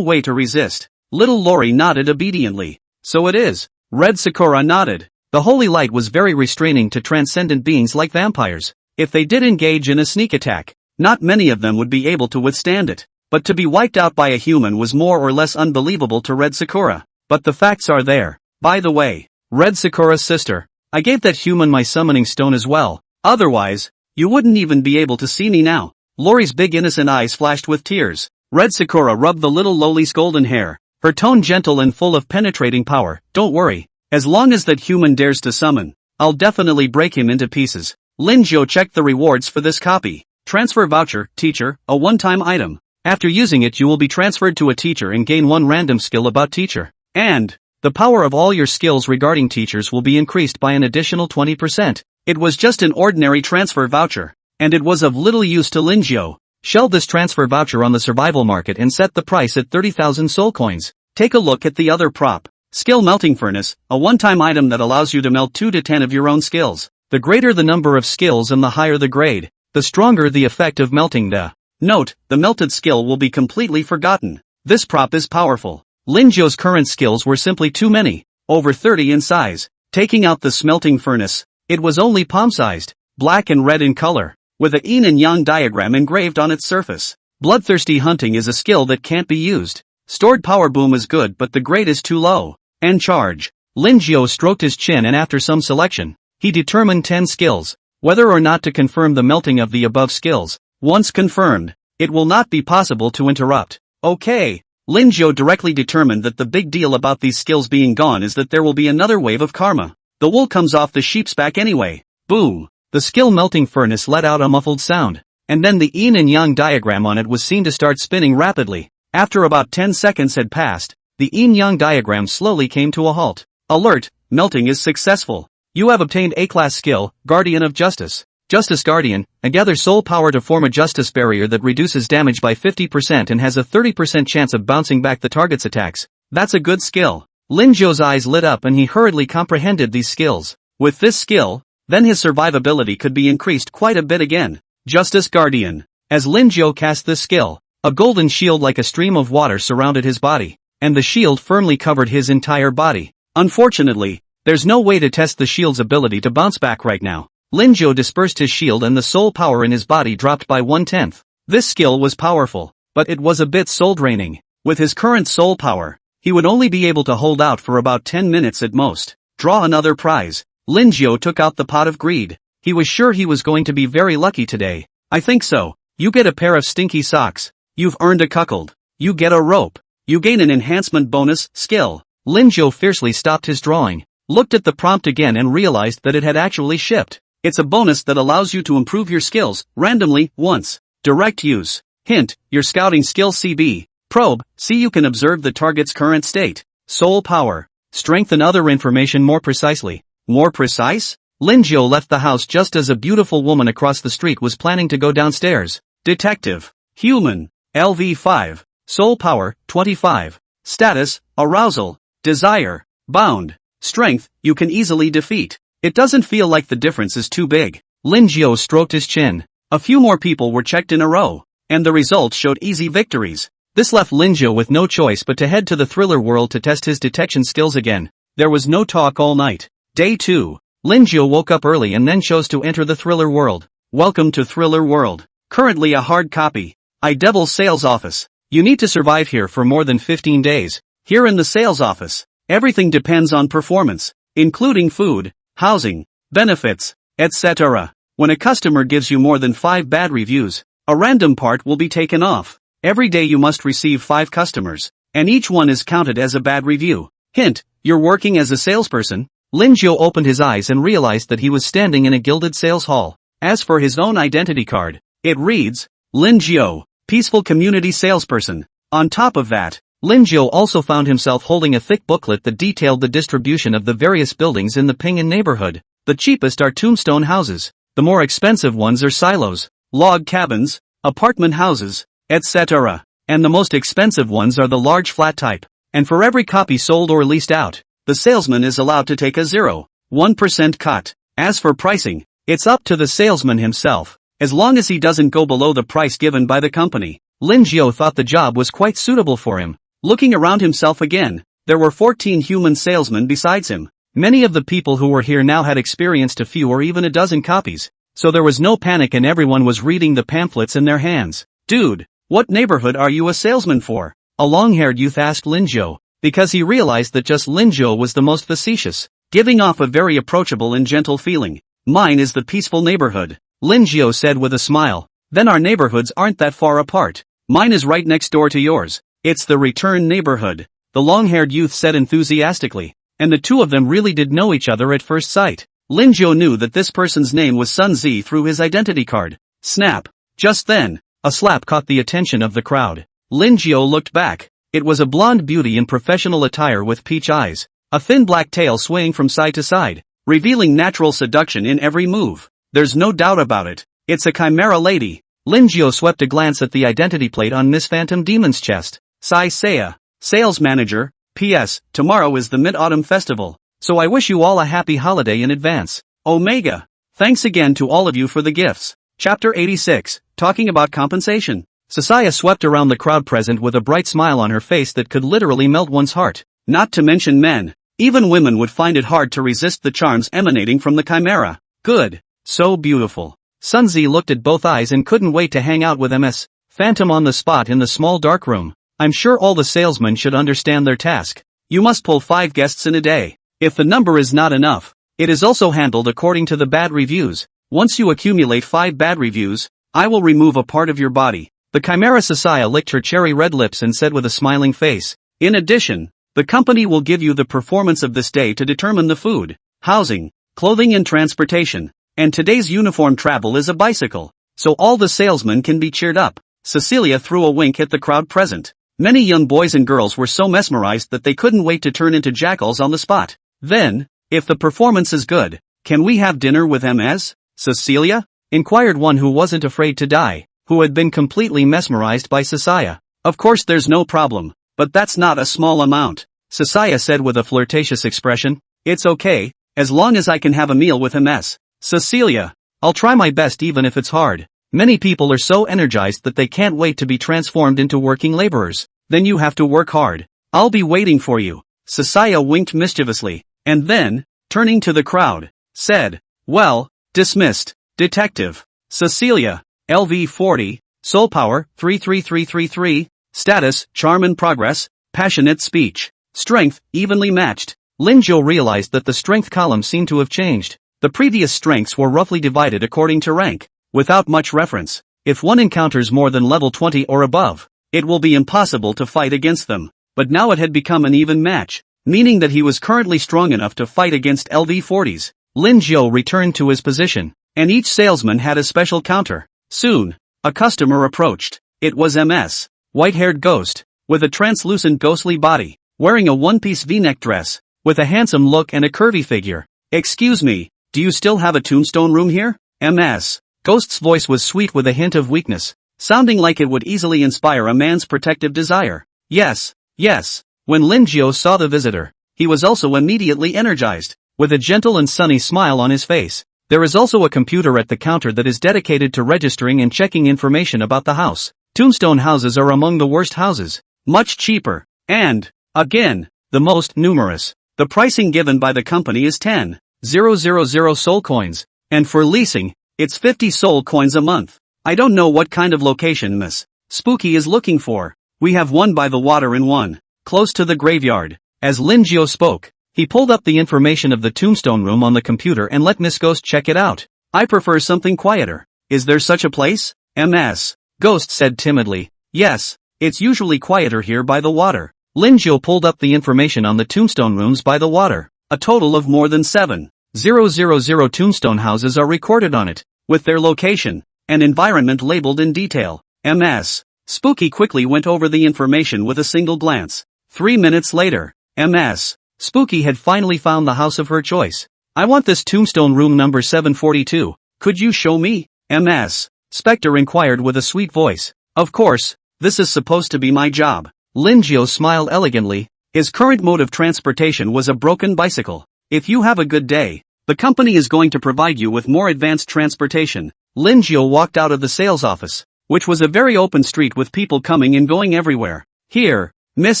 way to resist. Little Lori nodded obediently. So it is. Red Sakura nodded. The holy light was very restraining to transcendent beings like vampires. If they did engage in a sneak attack, not many of them would be able to withstand it. But to be wiped out by a human was more or less unbelievable to Red Sakura. But the facts are there. By the way, Red Sakura's sister, I gave that human my summoning stone as well. Otherwise, you wouldn't even be able to see me now. Lori's big innocent eyes flashed with tears. Red Sakura rubbed the little loli's golden hair, her tone gentle and full of penetrating power. Don't worry. As long as that human dares to summon, I'll definitely break him into pieces. Linjiao checked the rewards for this copy. Transfer voucher, teacher, a one-time item. After using it you will be transferred to a teacher and gain one random skill about teacher. And the power of all your skills regarding teachers will be increased by an additional 20%. It was just an ordinary transfer voucher, and it was of little use to Linjiao. Shelve this transfer voucher on the survival market and set the price at 30,000 soul coins. Take a look at the other prop. Skill Melting Furnace, a one-time item that allows you to melt 2 to 10 of your own skills. The greater the number of skills and the higher the grade, the stronger the effect of melting the. Note, the melted skill will be completely forgotten. This prop is powerful. Linjiao's current skills were simply too many, over 30 in size. Taking out the smelting furnace, it was only palm-sized, black and red in color, with a yin and yang diagram engraved on its surface. Bloodthirsty Hunting is a skill that can't be used. Stored Power Boom is good, but the grade is too low. And Charge. Linjiao stroked his chin, and after some selection, he determined 10 skills, whether or not to confirm the melting of the above skills. Once confirmed, it will not be possible to interrupt. Okay. Linjiao directly determined that the big deal about these skills being gone is that there will be another wave of karma. The wool comes off the sheep's back anyway. Boom. The skill Melting Furnace let out a muffled sound, and then the yin and yang diagram on it was seen to start spinning rapidly. After about 10 seconds had passed, the yin-yang diagram slowly came to a halt. Alert, melting is successful. You have obtained A-class skill, Guardian of Justice. Justice Guardian, gather soul power to form a justice barrier that reduces damage by 50% and has a 30% chance of bouncing back the target's attacks. That's a good skill. Linjiao's eyes lit up and he hurriedly comprehended these skills. With this skill, then his survivability could be increased quite a bit again. Justice Guardian. As Linjiao cast this skill, a golden shield like a stream of water surrounded his body, and the shield firmly covered his entire body. Unfortunately, there's no way to test the shield's ability to bounce back right now. Linjiao dispersed his shield and the soul power in his body dropped by 1/10. This skill was powerful, but it was a bit soul-draining. With his current soul power, he would only be able to hold out for about 10 minutes at most. Draw another prize. Linjiao took out the pot of greed. He was sure he was going to be very lucky today. I think so. You get a pair of stinky socks. You've earned a cuckold. You get a rope. You gain an enhancement bonus, skill. Lin Jiu fiercely stopped his drawing, looked at the prompt again and realized that it had actually shipped. It's a bonus that allows you to improve your skills, randomly, once. Direct use. Hint, your scouting skill CB. Probe, see you can observe the target's current state. Soul power. Strength and other information more precisely. More precise? Lin Jiu left the house just as a beautiful woman across the street was planning to go downstairs. Detective. Human. LV5. Soul power, 25. Status, arousal. Desire. Bound. Strength, you can easily defeat. It doesn't feel like the difference is too big. Lin Jiu stroked his chin. A few more people were checked in a row, and the results showed easy victories. This left Lin Jiu with no choice but to head to the thriller world to test his detection skills again. There was no talk all night. Day 2. Lin Jiu woke up early and then chose to enter the thriller world. Welcome to Thriller World. Currently a hard copy. Devil's sales office. You need to survive here for more than 15 days. Here in the sales office, everything depends on performance, including food, housing, benefits, etc. When a customer gives you more than 5 bad reviews, a random part will be taken off. Every day you must receive 5 customers, and each one is counted as a bad review. Hint, you're working as a salesperson. Lin Jiu opened his eyes and realized that he was standing in a gilded sales hall. As for his own identity card, it reads, Lin Jiu, peaceful community salesperson. On top of that, Lin Jiu also found himself holding a thick booklet that detailed the distribution of the various buildings in the Pinyin neighborhood. The cheapest are tombstone houses. The more expensive ones are silos, log cabins, apartment houses, etc. And the most expensive ones are the large flat type. And for every copy sold or leased out, the salesman is allowed to take a 0.1% cut. As for pricing, it's up to the salesman himself, as long as he doesn't go below the price given by the company. Lin Jiu thought the job was quite suitable for him. Looking around himself again, there were 14 human salesmen besides him. Many of the people who were here now had experienced a few or even a dozen copies, so there was no panic and everyone was reading the pamphlets in their hands. Dude, what neighborhood are you a salesman for? A long-haired youth asked Lin Jiu, because he realized that just Lin Jiu was the most facetious, giving off a very approachable and gentle feeling. Mine is the peaceful neighborhood, Lin Jiu said with a smile. Then our neighborhoods aren't that far apart. Mine is right next door to yours. It's the return neighborhood, the long-haired youth said enthusiastically, and the two of them really did know each other at first sight. Lin Jiu knew that this person's name was Sun Zi through his identity card. Snap! Just then, a slap caught the attention of the crowd. Lin Jiu looked back. It was a blonde beauty in professional attire with peach eyes, a thin black tail swaying from side to side, revealing natural seduction in every move. There's no doubt about it. It's a chimera lady. Lin Jiu swept a glance at the identity plate on Miss Phantom Demon's chest. Sai Seiya, sales manager. P.S. Tomorrow is the Mid-Autumn Festival, so I wish you all a happy holiday in advance. Omega. Thanks again to all of you for the gifts. Chapter 86, talking about compensation. Sasaya swept around the crowd present with a bright smile on her face that could literally melt one's heart. Not to mention men. Even women would find it hard to resist the charms emanating from the chimera. Good. So beautiful. Sun Zi looked at both eyes and couldn't wait to hang out with Ms. Phantom on the spot in the small dark room. I'm sure all the salesmen should understand their task. You must pull 5 guests in a day. If the number is not enough, it is also handled according to the bad reviews. Once you accumulate 5 bad reviews, I will remove a part of your body. The chimera Sasaya licked her cherry red lips and said with a smiling face. In addition, the company will give you the performance of this day to determine the food, housing, clothing and transportation. And today's uniform travel is a bicycle, so all the salesmen can be cheered up. Cecilia threw a wink at the crowd present. Many young boys and girls were so mesmerized that they couldn't wait to turn into jackals on the spot. Then, if the performance is good, can we have dinner with Ms. Cecilia? Inquired one who wasn't afraid to die, who had been completely mesmerized by Sasaya. Of course there's no problem, but that's not a small amount, Sasaya said with a flirtatious expression. It's okay, as long as I can have a meal with Ms. Cecilia. I'll try my best even if it's hard. Many people are so energized that they can't wait to be transformed into working laborers. Then you have to work hard. I'll be waiting for you. Sasaya winked mischievously, and then, turning to the crowd, said, well, dismissed. Detective. Cecilia. LV40, Soul Power, 33333, Status, Charm and Progress, Passionate Speech. Strength, evenly matched. Lin Jiu realized that the strength column seemed to have changed. The previous strengths were roughly divided according to rank, without much reference. If one encounters more than level 20 or above, it will be impossible to fight against them. But now it had become an even match, meaning that he was currently strong enough to fight against LV40s. Lin Jiao returned to his position, and each salesman had a special counter. Soon, a customer approached. It was MS, white-haired ghost, with a translucent ghostly body, wearing a one-piece V-neck dress, with a handsome look and a curvy figure. Excuse me, do you still have a tombstone room here? MS. Ghost's voice was sweet with a hint of weakness, sounding like it would easily inspire a man's protective desire. Yes, yes. When Lin Jiao saw the visitor, he was also immediately energized, with a gentle and sunny smile on his face. There is also a computer at the counter that is dedicated to registering and checking information about the house. Tombstone houses are among the worst houses, much cheaper, and, again, the most numerous. The pricing given by the company is 10,000 soul coins, and for leasing, it's 50 soul coins a month. I don't know what kind of location Miss Spooky is looking for. We have one by the water and one close to the graveyard. As Lin Jiao spoke, he pulled up the information of the tombstone room on the computer and let Miss Ghost check it out. I prefer something quieter. Is there such a place? MS. Ghost said timidly. Yes, it's usually quieter here by the water. Lin Jiao pulled up the information on the tombstone rooms by the water. A total of more than 7,000 tombstone houses are recorded on it, with their location and environment labeled in detail. MS. Spooky quickly went over the information with a single glance. 3 minutes later, MS. Spooky had finally found the house of her choice. I want this tombstone room number 742. Could you show me? MS. Spectre inquired with a sweet voice. Of course, this is supposed to be my job. Lin Jiao smiled elegantly. His current mode of transportation was a broken bicycle. If you have a good day, the company is going to provide you with more advanced transportation. Lin Jiao walked out of the sales office, which was a very open street with people coming and going everywhere. Here, Miss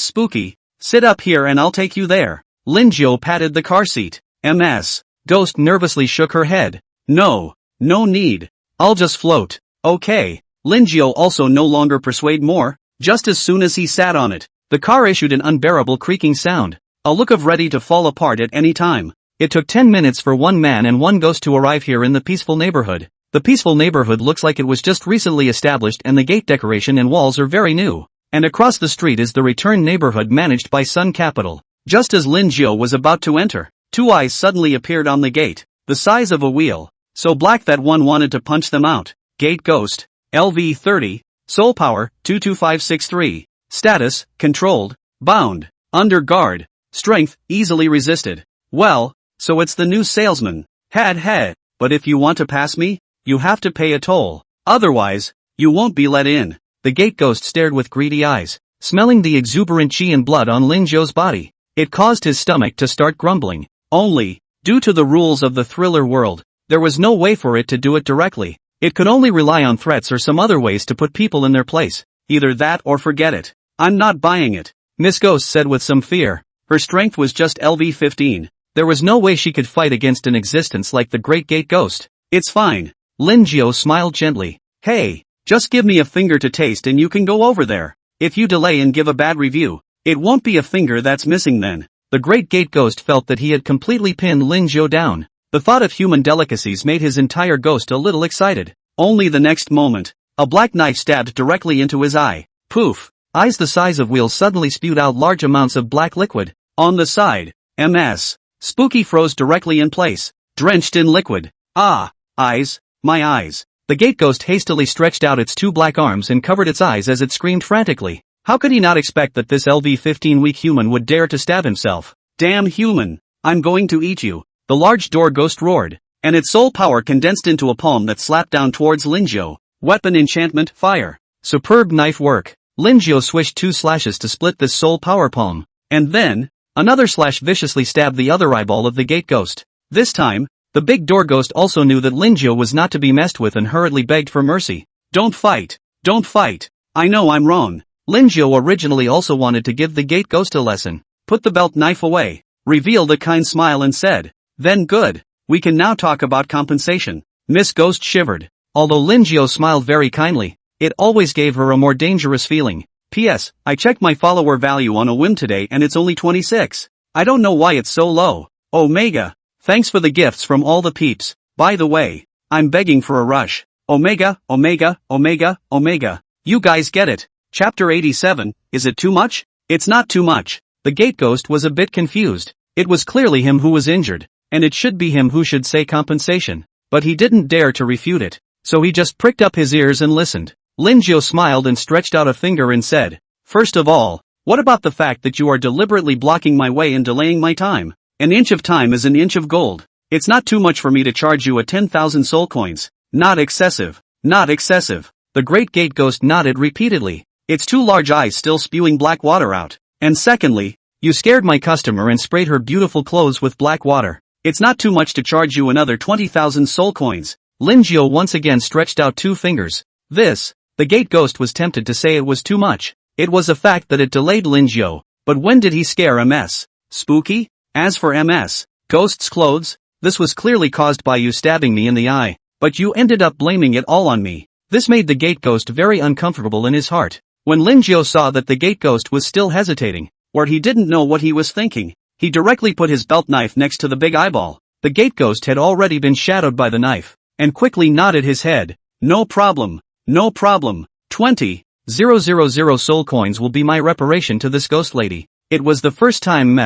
Spooky, sit up here and I'll take you there. Lin Jiao patted the car seat. MS. Ghost nervously shook her head. No need. I'll just float. Okay. Lin Jiao also no longer persuade more. Just as soon as he sat on it, the car issued an unbearable creaking sound, a look of ready to fall apart at any time. It took 10 minutes for one man and one ghost to arrive here in the peaceful neighborhood. The peaceful neighborhood looks like it was just recently established and the gate decoration and walls are very new. And across the street is the return neighborhood managed by Sun Capital. Just as Lin Jiao was about to enter, two eyes suddenly appeared on the gate, the size of a wheel, so black that one wanted to punch them out. Gate Ghost, LV30, Soul Power, 22563, Status, Controlled, Bound, Under Guard, Strength, Easily Resisted. Well, so it's the new salesman. Had, but if you want to pass me, you have to pay a toll. Otherwise, you won't be let in. The gate ghost stared with greedy eyes, smelling the exuberant chi and blood on Lin Jiao's body. It caused his stomach to start grumbling. Only, due to the rules of the thriller world, there was no way for it to do it directly. It could only rely on threats or some other ways to put people in their place. Either that or forget it. I'm not buying it, Miss Ghost said with some fear. Her strength was just LV15. There was no way she could fight against an existence like the Great Gate Ghost. It's fine. Lin Jiao smiled gently. Hey, just give me a finger to taste and you can go over there. If you delay and give a bad review, it won't be a finger that's missing then. The Great Gate Ghost felt that he had completely pinned Lin Jiao down. The thought of human delicacies made his entire ghost a little excited. Only the next moment, a black knife stabbed directly into his eye. Poof! Eyes the size of wheels suddenly spewed out large amounts of black liquid. On the side, MS. Spooky froze directly in place, drenched in liquid. Ah! Eyes, my eyes. The gate ghost hastily stretched out its two black arms and covered its eyes as it screamed frantically. How could he not expect that this LV15 weak human would dare to stab himself? Damn human! I'm going to eat you! The large door ghost roared, and its soul power condensed into a palm that slapped down towards Lin Jiao. Weapon enchantment, fire. Superb knife work. Lin Jiao swished 2 slashes to split this soul power palm, and then, another slash viciously stabbed the other eyeball of the gate ghost. This time, the big door ghost also knew that Lin Jiao was not to be messed with and hurriedly begged for mercy. Don't fight! Don't fight! I know I'm wrong. Lin Jiao originally also wanted to give the gate ghost a lesson. Put the belt knife away, revealed a kind smile and said, then good, we can now talk about compensation. Miss Ghost shivered. Although Lin Jiao smiled very kindly, it always gave her a more dangerous feeling. P.S. I checked my follower value on a whim today and it's only 26. I don't know why it's so low. Omega. Thanks for the gifts from all the peeps. By the way, I'm begging for a rush. Omega, omega, omega, omega. You guys get it. Chapter 87, is it too much? It's not too much. The gate ghost was a bit confused. It was clearly him who was injured, and it should be him who should say compensation. But he didn't dare to refute it, so he just pricked up his ears and listened. Linjiao smiled and stretched out a finger and said, "First of all, what about the fact that you are deliberately blocking my way and delaying my time? An inch of time is an inch of gold. It's not too much for me to charge you a 10,000 soul coins. Not excessive. Not excessive." The great gate ghost nodded repeatedly, its two large eyes still spewing black water out. "And secondly, you scared my customer and sprayed her beautiful clothes with black water. It's not too much to charge you another 20,000 soul coins." Linjiao once again stretched out two fingers. The gate ghost was tempted to say it was too much. It was a fact that it delayed Linjiao, but when did he scare MS? Spooky? As for MS, ghost's clothes, this was clearly caused by you stabbing me in the eye, but you ended up blaming it all on me. This made the gate ghost very uncomfortable in his heart. When Linjiao saw that the gate ghost was still hesitating, or he didn't know what he was thinking, he directly put his belt knife next to the big eyeball. The gate ghost had already been shadowed by the knife, and quickly nodded his head. "No problem, no problem. 20,000 soul coins will be my reparation to this ghost lady." It was the first time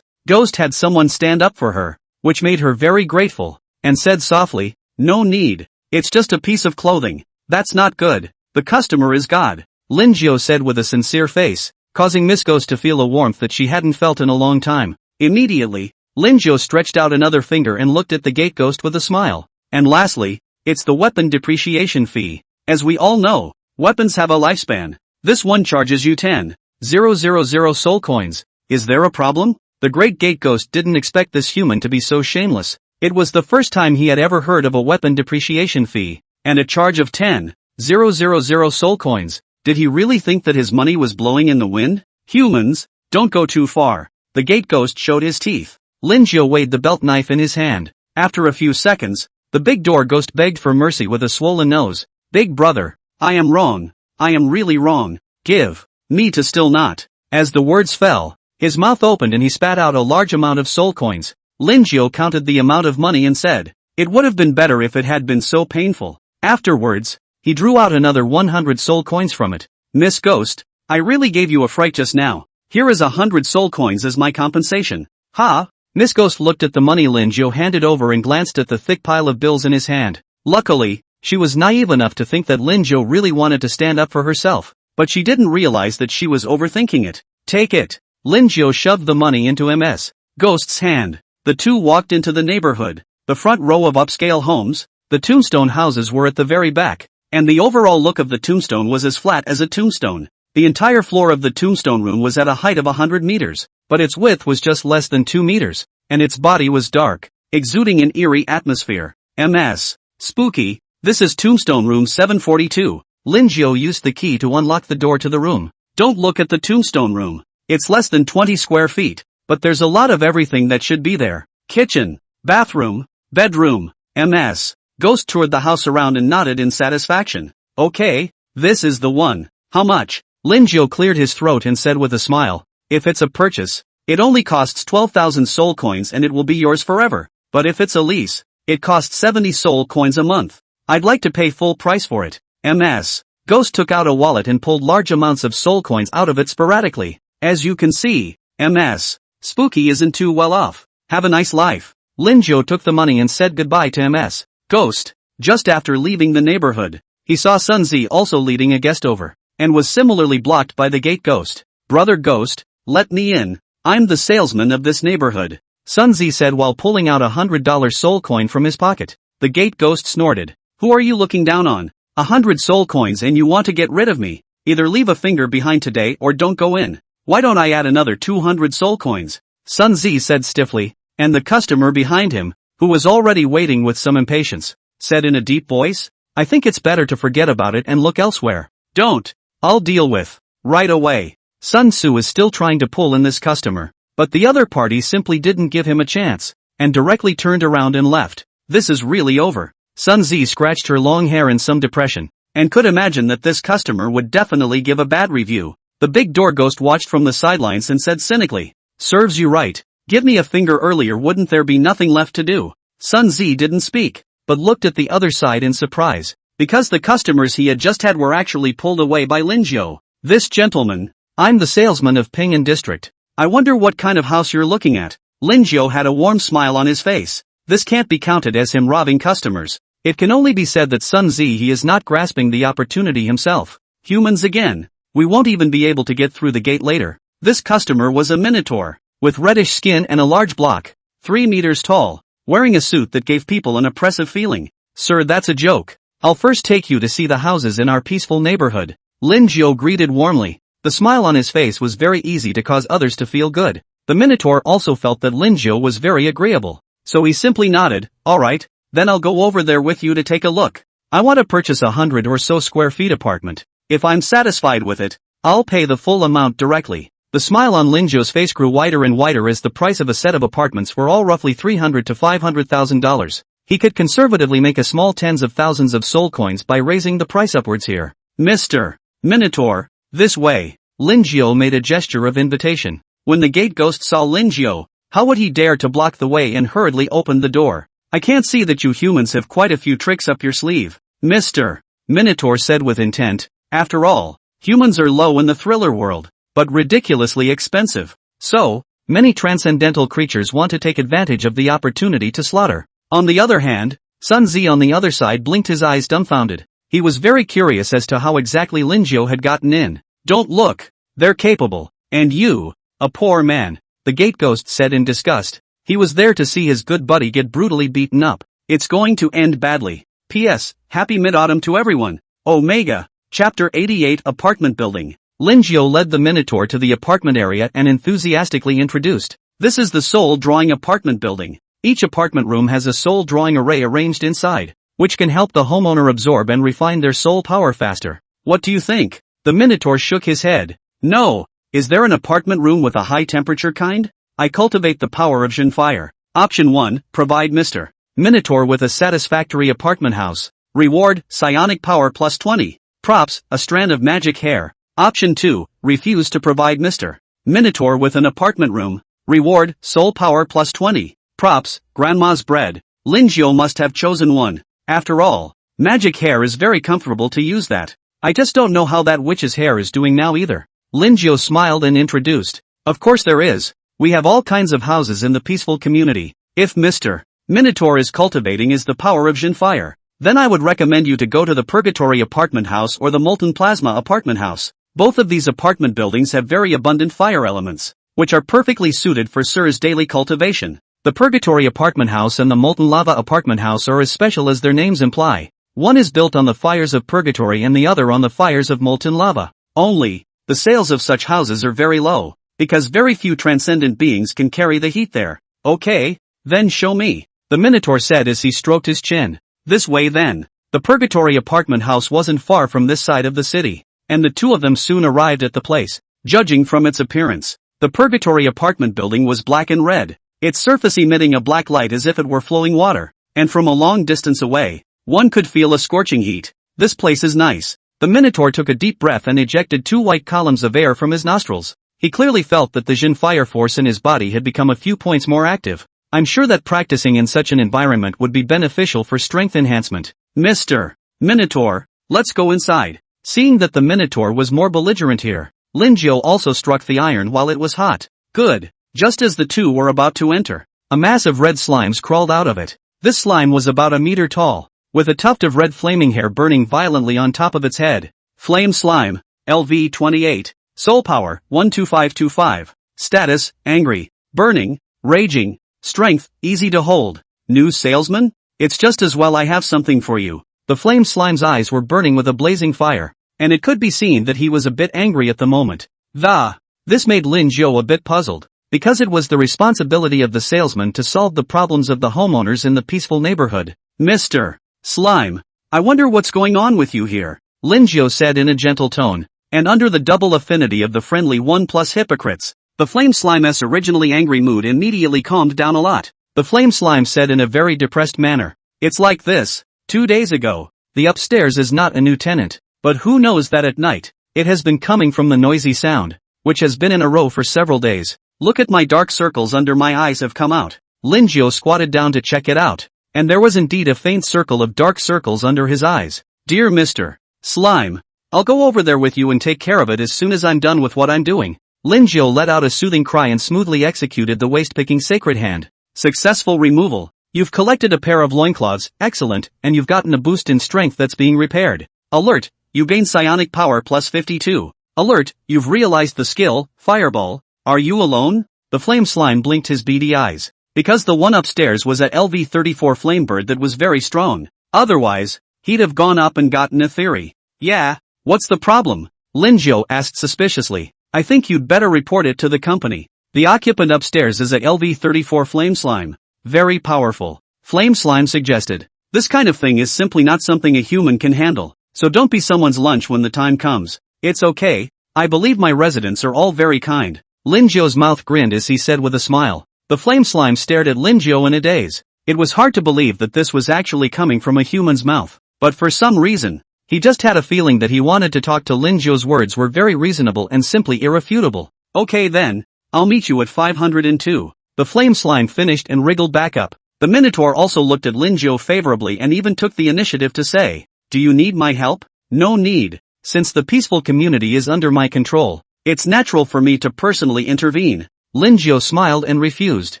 Ghost had someone stand up for her, which made her very grateful, and said softly, "No need. It's just a piece of clothing. That's not good. The customer is God," Linjiao said with a sincere face, causing Miss Ghost to feel a warmth that she hadn't felt in a long time. Immediately, Linjiao stretched out another finger and looked at the gate ghost with a smile. "And lastly, it's the weapon depreciation fee. As we all know, weapons have a lifespan. This one charges you 10,000 soul coins. Is there a problem?" The great gate ghost didn't expect this human to be so shameless. It was the first time he had ever heard of a weapon depreciation fee, and a charge of 10,000 soul coins. Did he really think that his money was blowing in the wind? Humans, don't go too far. The gate ghost showed his teeth. Linjiao weighed the belt knife in his hand. After a few seconds, the big door ghost begged for mercy with a swollen nose. "Big brother, I am wrong. I am really wrong. Give me to still not." As the words fell, his mouth opened and he spat out a large amount of soul coins. Linjiao counted the amount of money and said, "It would have been better if it had been so painful." Afterwards, he drew out another 100 soul coins from it. "Miss Ghost, I really gave you a fright just now. Here is 100 soul coins as my compensation." "Ha?" Miss Ghost looked at the money Linjiao handed over and glanced at the thick pile of bills in his hand. Luckily, she was naive enough to think that Linjiao really wanted to stand up for herself, but she didn't realize that she was overthinking it. "Take it." Linjiao shoved the money into MS Ghost's hand. The two walked into the neighborhood. The front row of upscale homes, the tombstone houses were at the very back, and the overall look of the tombstone was as flat as a tombstone. The entire floor of the tombstone room was at a height of 100 meters, but its width was just less than 2 meters, and its body was dark, exuding an eerie atmosphere. MS Spooky. "This is Tombstone Room 742. Linjiao used the key to unlock the door to the room. "Don't look at the Tombstone Room. It's less than 20 square feet, but there's a lot of everything that should be there. Kitchen, bathroom, bedroom." MS Ghost toured the house around and nodded in satisfaction. "Okay, this is the one. How much?" Linjiao cleared his throat and said with a smile, "If it's a purchase, it only costs 12,000 soul coins and it will be yours forever. But if it's a lease, it costs 70 soul coins a month. I'd like to pay full price for it." MS Ghost took out a wallet and pulled large amounts of soul coins out of it sporadically. "As you can see, MS Spooky isn't too well off. Have a nice life." Linjiao took the money and said goodbye to MS Ghost. Just after leaving the neighborhood, he saw Sun Zi also leading a guest over, and was similarly blocked by the gate ghost. "Brother Ghost, let me in. I'm the salesman of this neighborhood," Sun Zi said while pulling out a $100 soul coin from his pocket. The gate ghost snorted. "Who are you looking down on? 100 soul coins and you want to get rid of me? Either leave a finger behind today or don't go in. Why don't I add another 200 soul coins?" Sun Zi said stiffly, and the customer behind him, who was already waiting with some impatience, said in a deep voice, "I think it's better to forget about it and look elsewhere." "Don't. I'll deal with right away." Sun Tzu is still trying to pull in this customer, but the other party simply didn't give him a chance, and directly turned around and left. "This is really over." Sun Zi scratched her long hair in some depression, and could imagine that this customer would definitely give a bad review. The big door ghost watched from the sidelines and said cynically, "Serves you right. Give me a finger earlier, wouldn't there be nothing left to do?" Sun Zi didn't speak, but looked at the other side in surprise. because the customers he had just had were actually pulled away by Lin Jiu. This gentleman, I'm the salesman of Ping'an District. I wonder what kind of house you're looking at. Lin Jiu had a warm smile on his face. This can't be counted as him robbing customers. It can only be said that Sun Zi he is not grasping the opportunity himself. Humans again. We won't even be able to get through the gate later. This customer was a minotaur, with reddish skin and a large block, 3 meters tall, wearing a suit that gave people an oppressive feeling. Sir, that's a joke. I'll first take you to see the houses in our peaceful neighborhood. Lin Jiu greeted warmly. The smile on his face was very easy to cause others to feel good. The minotaur also felt that Lin Jiu was very agreeable. So he simply nodded. Alright, then I'll go over there with you to take a look. I want to purchase 100 or so square feet apartment. If I'm satisfied with it, I'll pay the full amount directly. The smile on Lin Jiu's face grew wider and wider as the price of a set of apartments were all roughly $300 to $500,000. He could conservatively make a small tens of thousands of soul coins by raising the price upwards here. Mr. Minotaur, this way. Lin Jiu made a gesture of invitation. When the gate ghost saw Lin Jiu, how would he dare to block the way and hurriedly opened the door? I can't see that you humans have quite a few tricks up your sleeve. Mr. Minotaur said with intent. After all, humans are low in the thriller world, but ridiculously expensive. So, many transcendental creatures want to take advantage of the opportunity to slaughter. On the other hand, Sun Zi on the other side blinked his eyes dumbfounded. He was very curious as to how exactly Lin Jiu had gotten in. Don't look, they're capable, and you, a poor man, the gate ghost said in disgust. He was there to see his good buddy get brutally beaten up. It's going to end badly. P.S. Happy Mid-Autumn to everyone. Omega. Chapter 88 Apartment Building. Lin Jiu led the Minotaur to the apartment area and enthusiastically introduced. This is the soul drawing apartment building. Each apartment room has a soul drawing array arranged inside, which can help the homeowner absorb and refine their soul power faster. What do you think? The Minotaur shook his head. No. Is there an apartment room with a high temperature kind? I cultivate the power of Jin fire. Option 1, provide Mr. Minotaur with a satisfactory apartment house. Reward, psionic power plus 20. Props, a strand of magic hair. Option 2, refuse to provide Mr. Minotaur with an apartment room. Reward, soul power plus 20. Props, grandma's bread. Lin Jiu must have chosen one. After all, magic hair is very comfortable to use that. I just don't know how that witch's hair is doing now either. Lin Jiu smiled and introduced. Of course there is. We have all kinds of houses in the peaceful community. If Mr. Minotaur is cultivating is the power of Jin fire, then I would recommend you to go to the Purgatory Apartment House or the Molten Plasma Apartment House. Both of these apartment buildings have very abundant fire elements, which are perfectly suited for Sir's daily cultivation. The Purgatory Apartment House and the Molten Lava Apartment House are as special as their names imply. One is built on the fires of Purgatory and the other on the fires of Molten Lava. Only, the sales of such houses are very low, because very few transcendent beings can carry the heat there. Okay, then show me, the Minotaur said as he stroked his chin. This way then. The Purgatory Apartment House wasn't far from this side of the city, and the two of them soon arrived at the place. Judging from its appearance, the Purgatory Apartment building was black and red, its surface emitting a black light as if it were flowing water, and from a long distance away, one could feel a scorching heat. This place is nice. The Minotaur took a deep breath and ejected 2 white columns of air from his nostrils. He clearly felt that the Jin fire force in his body had become a few points more active. I'm sure that practicing in such an environment would be beneficial for strength enhancement. Mr. Minotaur, let's go inside. Seeing that the Minotaur was more belligerent here, Lin Jiu also struck the iron while it was hot. Good. Just as the two were about to enter, a mass of red slimes crawled out of it. This slime was about a meter tall, with a tuft of red flaming hair burning violently on top of its head. Flame slime, LV 28, soul power, 12525, status, angry, burning, raging, strength, easy to hold. New salesman? It's just as well I have something for you. The flame slime's eyes were burning with a blazing fire, and it could be seen that he was a bit angry at the moment. This made Lin Jiu a bit puzzled, because it was the responsibility of the salesman to solve the problems of the homeowners in the peaceful neighborhood. Mr. Slime, I wonder what's going on with you here, Lin Jiu said in a gentle tone, and under the double affinity of the friendly one plus hypocrites, the flame slime's originally angry mood immediately calmed down a lot. The flame slime said in a very depressed manner, it's like this, 2 days ago, the upstairs is not a new tenant, but who knows that at night, it has been coming from the noisy sound, which has been in a row for several days. Look at my dark circles under my eyes have come out. Lin Jiu squatted down to check it out, and there was indeed a faint circle of dark circles under his eyes. Dear Mr. Slime, I'll go over there with you and take care of it as soon as I'm done with what I'm doing. Lin Jiu let out a soothing cry and smoothly executed the waist-picking sacred hand. Successful removal. You've collected a pair of loincloths, excellent, and you've gotten a boost in strength that's being repaired. Alert, you gain psionic power plus 52. Alert, you've realized the skill, Fireball. Are you alone? The flame slime blinked his beady eyes. Because the one upstairs was a LV-34 flamebird that was very strong. Otherwise, he'd have gone up and gotten a theory. Yeah, what's the problem? Lin Jiu asked suspiciously. I think you'd better report it to the company. The occupant upstairs is a LV-34 flame slime. Very powerful. Flame slime suggested. This kind of thing is simply not something a human can handle, so don't be someone's lunch when the time comes. It's okay, I believe my residents are all very kind. Lin Jiu's mouth grinned as he said with a smile. The flame slime stared at Lin Jiu in a daze. It was hard to believe that this was actually coming from a human's mouth, but for some reason, he just had a feeling that he wanted to talk to Lin Jiu's words were very reasonable and simply irrefutable. Okay then, I'll meet you at 502. The flame slime finished and wriggled back up. The Minotaur also looked at Lin Jiu favorably and even took the initiative to say, do you need my help? No need. Since the peaceful community is under my control, it's natural for me to personally intervene. Lin Jiu smiled and refused.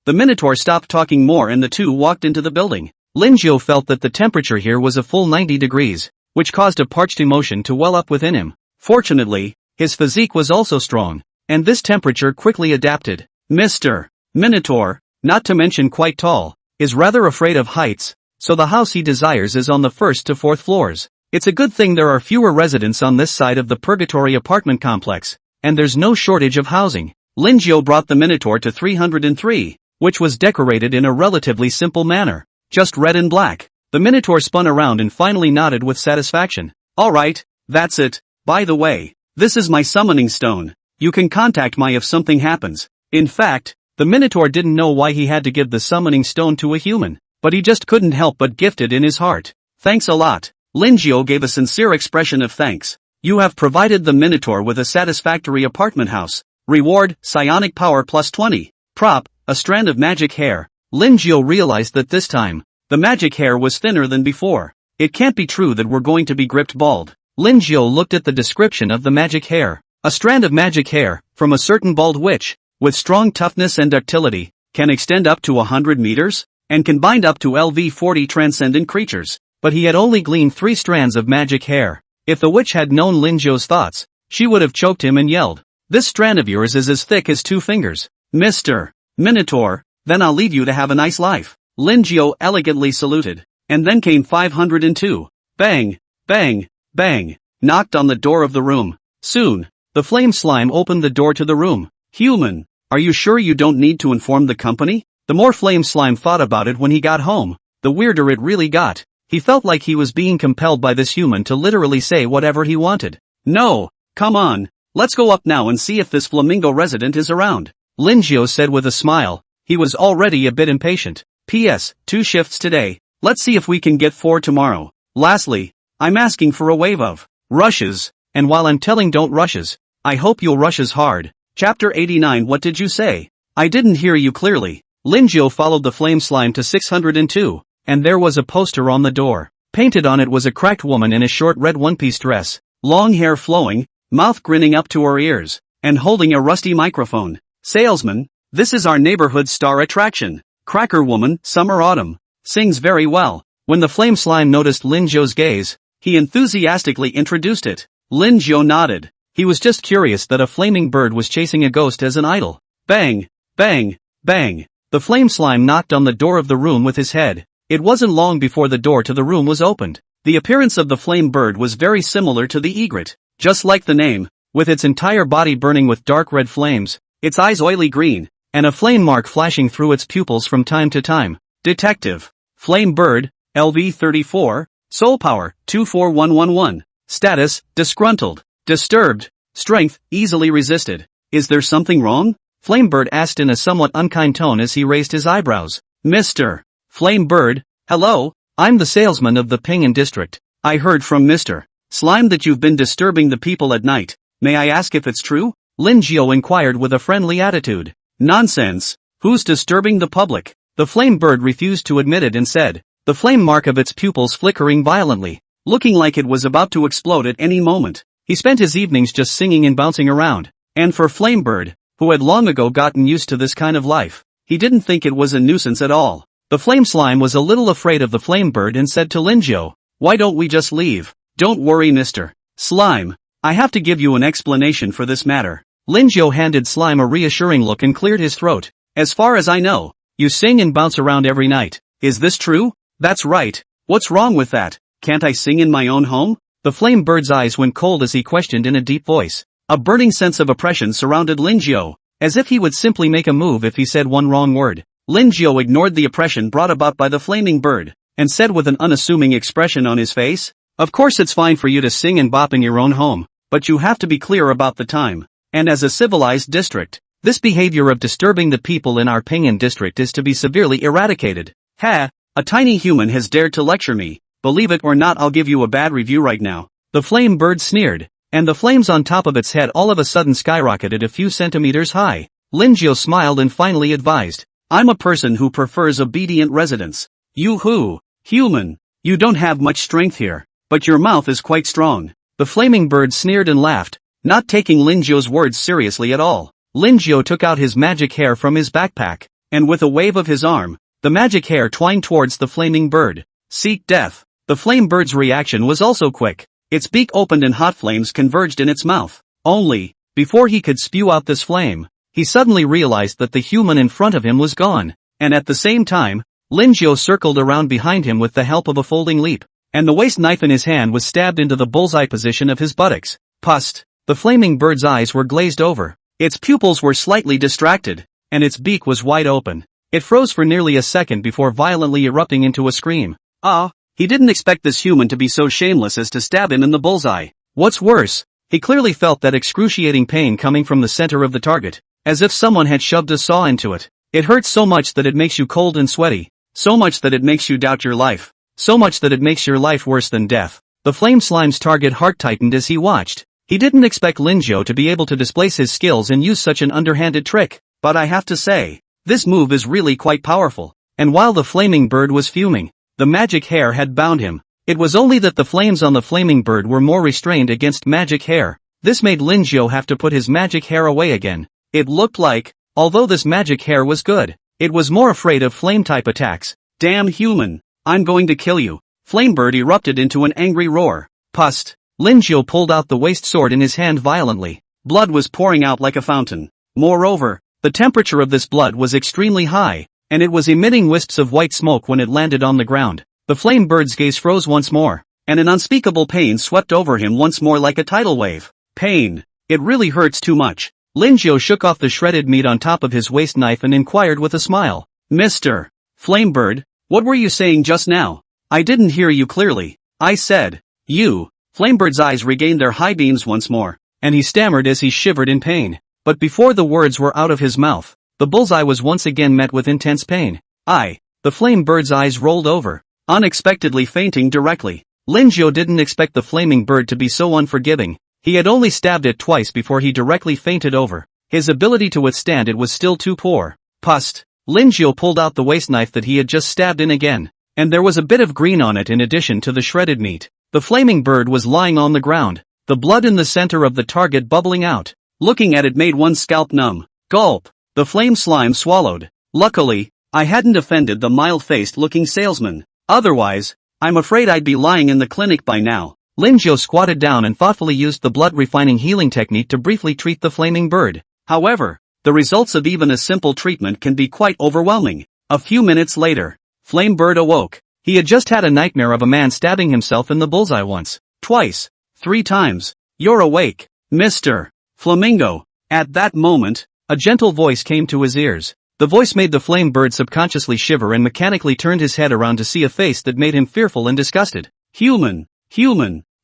The Minotaur stopped talking more and the two walked into the building. Lin Jiu felt that the temperature here was a full 90 degrees, which caused a parched emotion to well up within him. Fortunately, his physique was also strong, and this temperature quickly adapted. Mr. Minotaur, not to mention quite tall, is rather afraid of heights, so the house he desires is on the 1st to 4th floors. It's a good thing there are fewer residents on this side of the Purgatory apartment complex, and there's no shortage of housing. Lin Jiu brought the Minotaur to 303, which was decorated in a relatively simple manner, just red and black. The Minotaur spun around and finally nodded with satisfaction. Alright, that's it. By the way, this is my summoning stone. You can contact me if something happens. In fact, the Minotaur didn't know why he had to give the summoning stone to a human, but he just couldn't help but gift it in his heart. Thanks a lot. Lin Jiu gave a sincere expression of thanks. You have provided the Minotaur with a satisfactory apartment house. Reward, psionic power plus 20. Prop, a strand of magic hair. Lin Jiu realized that this time, the magic hair was thinner than before. It can't be true that we're going to be gripped bald. Lin Jiu looked at the description of the magic hair. A strand of magic hair, from a certain bald witch, with strong toughness and ductility, can extend up to 100 meters, and can bind up to LV-40 transcendent creatures. But he had only gleaned 3 strands of magic hair. If the witch had known Lin Jiu's thoughts, she would have choked him and yelled, "This strand of yours is as thick as 2 fingers. Mr. Minotaur, then I'll leave you to have a nice life." Lin Jiu elegantly saluted. And then came 502. Bang, bang, bang, knocked on the door of the room. Soon, the flame slime opened the door to the room. Human, are you sure you don't need to inform the company? The more flame slime thought about it when he got home, the weirder it really got. He felt like he was being compelled by this human to literally say whatever he wanted. No, come on, let's go up now and see if this flamingo resident is around. Lin Jiu said with a smile. He was already a bit impatient. P.S. 2 shifts today. Let's see if we can get 4 tomorrow. Lastly, I'm asking for a wave of rushes, and while I'm telling don't rushes, I hope you'll rushes hard. Chapter 89. What did you say? I didn't hear you clearly. Lin Jiu followed the flame slime to 602, and there was a poster on the door. Painted on it was a cracked woman in a short red one-piece dress, long hair flowing, mouth grinning up to her ears, and holding a rusty microphone. Salesman, this is our neighborhood star attraction. Cracker woman, summer autumn. Sings very well. When the flame slime noticed Lin Jiu's gaze, he enthusiastically introduced it. Lin Jiu nodded. He was just curious that a flaming bird was chasing a ghost as an idol. Bang, bang, bang. The flame slime knocked on the door of the room with his head. It wasn't long before the door to the room was opened. The appearance of the flame bird was very similar to the egret, just like the name, with its entire body burning with dark red flames, its eyes oily green, and a flame mark flashing through its pupils from time to time. Detective. Flame bird, LV-34, soul power, 24111. Status, disgruntled, disturbed, strength, easily resisted. Is there something wrong? Flamebird asked in a somewhat unkind tone as he raised his eyebrows. Mr. Flamebird, hello, I'm the salesman of the Pingan district. I heard from Mr. Slime that you've been disturbing the people at night. May I ask if it's true? Lin Jiu inquired with a friendly attitude. Nonsense. Who's disturbing the public? The Flamebird refused to admit it and said, the flame mark of its pupils flickering violently. looking like it was about to explode at any moment. He spent his evenings just singing and bouncing around. And for Flamebird, who had long ago gotten used to this kind of life, he didn't think it was a nuisance at all. The flame slime was a little afraid of the Flamebird and said to Linjo, "Why don't we just leave?" "Don't worry, Mr. Slime. I have to give you an explanation for this matter." Linjo handed Slime a reassuring look and cleared his throat. "As far as I know, you sing and bounce around every night. Is this true?" "That's right. What's wrong with that? Can't I sing in my own home?" The Flamebird's eyes went cold as he questioned in a deep voice. A burning sense of oppression surrounded Linjo, as if he would simply make a move if he said one wrong word. Linjo ignored the oppression brought about by the flaming bird, and said with an unassuming expression on his face, "Of course it's fine for you to sing and bop in your own home, but you have to be clear about the time. And as a civilized district, this behavior of disturbing the people in our Pinyin district is to be severely eradicated." "Ha! A tiny human has dared to lecture me. Believe it or not, I'll give you a bad review right now." The flame bird sneered, and the flames on top of its head all of a sudden skyrocketed a few centimeters high. Linjo smiled and finally advised, "I'm a person who prefers obedient residents. You who, human, you don't have much strength here, but your mouth is quite strong." The flaming bird sneered and laughed, not taking Linjo's words seriously at all. Linjo took out his magic hair from his backpack, and with a wave of his arm, the magic hair twined towards the flaming bird. "Seek death." The flame bird's reaction was also quick. Its beak opened and hot flames converged in its mouth. Only, before he could spew out this flame, he suddenly realized that the human in front of him was gone. And at the same time, Linjo circled around behind him with the help of a folding leap, and the waist knife in his hand was stabbed into the bullseye position of his buttocks. Pust! The flaming bird's eyes were glazed over. Its pupils were slightly distracted, and its beak was wide open. It froze for nearly a second before violently erupting into a scream. Ah! He didn't expect this human to be so shameless as to stab him in the bullseye. What's worse, he clearly felt that excruciating pain coming from the center of the target, as if someone had shoved a saw into it. It hurts so much that it makes you cold and sweaty, so much that it makes you doubt your life, so much that it makes your life worse than death. The flame slime's target heart tightened as he watched. He didn't expect Linjo to be able to displace his skills and use such an underhanded trick, but I have to say, this move is really quite powerful. And while the flaming bird was fuming, the magic hair had bound him. It was only that the flames on the flaming bird were more restrained against magic hair. This made Linjo have to put his magic hair away again. It looked like, although this magic hair was good, it was more afraid of flame-type attacks. "Damn human! I'm going to kill you!" Flamebird erupted into an angry roar. Pust! Linjo pulled out the waist sword in his hand violently. Blood was pouring out like a fountain. Moreover, the temperature of this blood was extremely high, and it was emitting wisps of white smoke when it landed on the ground. The flame bird's gaze froze once more, and an unspeakable pain swept over him once more like a tidal wave. Pain. It really hurts too much. Linjo shook off the shredded meat on top of his waist knife and inquired with a smile. "Mr. Flamebird, what were you saying just now? I didn't hear you clearly." "I said, you." Flamebird's eyes regained their high beams once more, and he stammered as he shivered in pain. But before the words were out of his mouth, the bullseye was once again met with intense pain. The flame bird's eyes rolled over, unexpectedly fainting directly. Linjo didn't expect the flaming bird to be so unforgiving. He had only stabbed it twice before he directly fainted over. His ability to withstand it was still too poor. Pust! Linjo pulled out the waist knife that he had just stabbed in again, and there was a bit of green on it in addition to the shredded meat. The flaming bird was lying on the ground, the blood in the center of the target bubbling out. Looking at it made one's scalp numb. Gulp! The flame slime swallowed. Luckily, I hadn't offended the mild-faced looking salesman. Otherwise, I'm afraid I'd be lying in the clinic by now. Linjo squatted down and thoughtfully used the blood-refining healing technique to briefly treat the flaming bird. However, the results of even a simple treatment can be quite overwhelming. A few minutes later, Flamebird awoke. He had just had a nightmare of a man stabbing himself in the bullseye once, twice, 3 times. "You're awake, Mr. Flamingo." At that moment, a gentle voice came to his ears. The voice made the flame bird subconsciously shiver and mechanically turned his head around to see a face that made him fearful and disgusted. Human,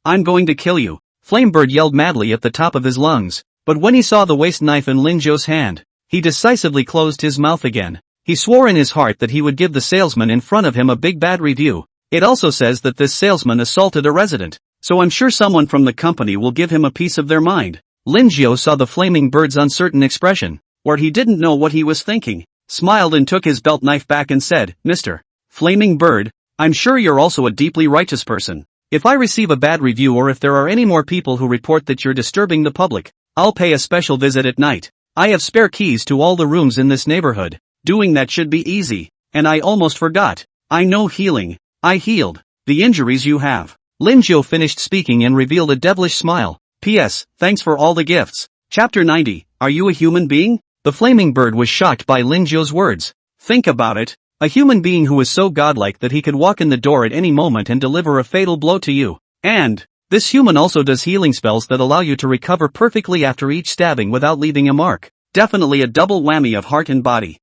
I'm going to kill you." Flamebird yelled madly at the top of his lungs, but when he saw the waist knife in Linjo's hand, he decisively closed his mouth again. He swore in his heart that he would give the salesman in front of him a big bad review. It also says that this salesman assaulted a resident, so I'm sure someone from the company will give him a piece of their mind. Linjo saw the flaming bird's uncertain expression, or he didn't know what he was thinking, smiled and took his belt knife back and said, "Mr. Flaming Bird, I'm sure you're also a deeply righteous person. If I receive a bad review or if there are any more people who report that you're disturbing the public, I'll pay a special visit at night. I have spare keys to all the rooms in this neighborhood. Doing that should be easy. And I almost forgot. I know healing. I healed the injuries you have. Lin Jiu finished speaking and revealed a devilish smile. P.S. Thanks for all the gifts. Chapter 90. Are you a human being? The flaming bird was shocked by Lin Jiu's words. Think about it. A human being who is so godlike that he could walk in the door at any moment and deliver a fatal blow to you. And this human also does healing spells that allow you to recover perfectly after each stabbing without leaving a mark. Definitely a double whammy of heart and body.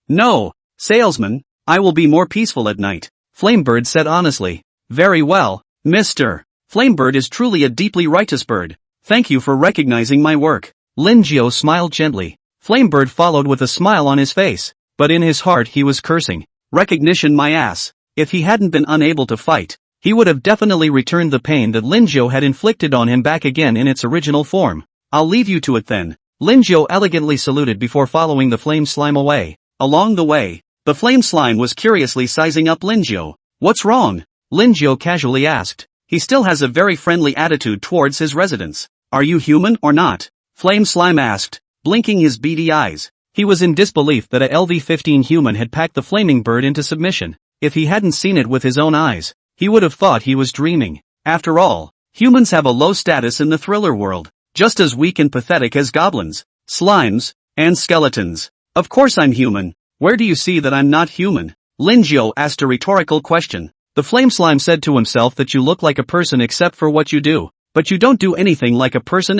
No, salesman, I will be more peaceful at night. Flamebird said honestly. Very well, Mr. Flamebird is truly a deeply righteous bird. Thank you for recognizing my work. Lin Jiu smiled gently. Flamebird followed with a smile on his face, but in his heart he was cursing. Recognition my ass. If he hadn't been unable to fight, he would have definitely returned the pain that Lin Jiu had inflicted on him back again in its original form. I'll leave you to it then. Lin Jiu elegantly saluted before following the flame slime away. Along the way, the flame slime was curiously sizing up Lin Jiu. What's wrong? Lin Jiu casually asked. He still has a very friendly attitude towards his residents. Are you human or not? Flame slime asked, blinking his beady eyes. He was in disbelief that a LV-15 human had packed the flaming bird into submission. If he hadn't seen it with his own eyes, he would have thought he was dreaming. After all, humans have a low status in the thriller world, just as weak and pathetic as goblins, slimes, and skeletons. Of course I'm human. Where do you see that I'm not human? Lin Jiu asked a rhetorical question. The flame slime said to himself that you look like a person except for what you do, but you don't do anything like a person.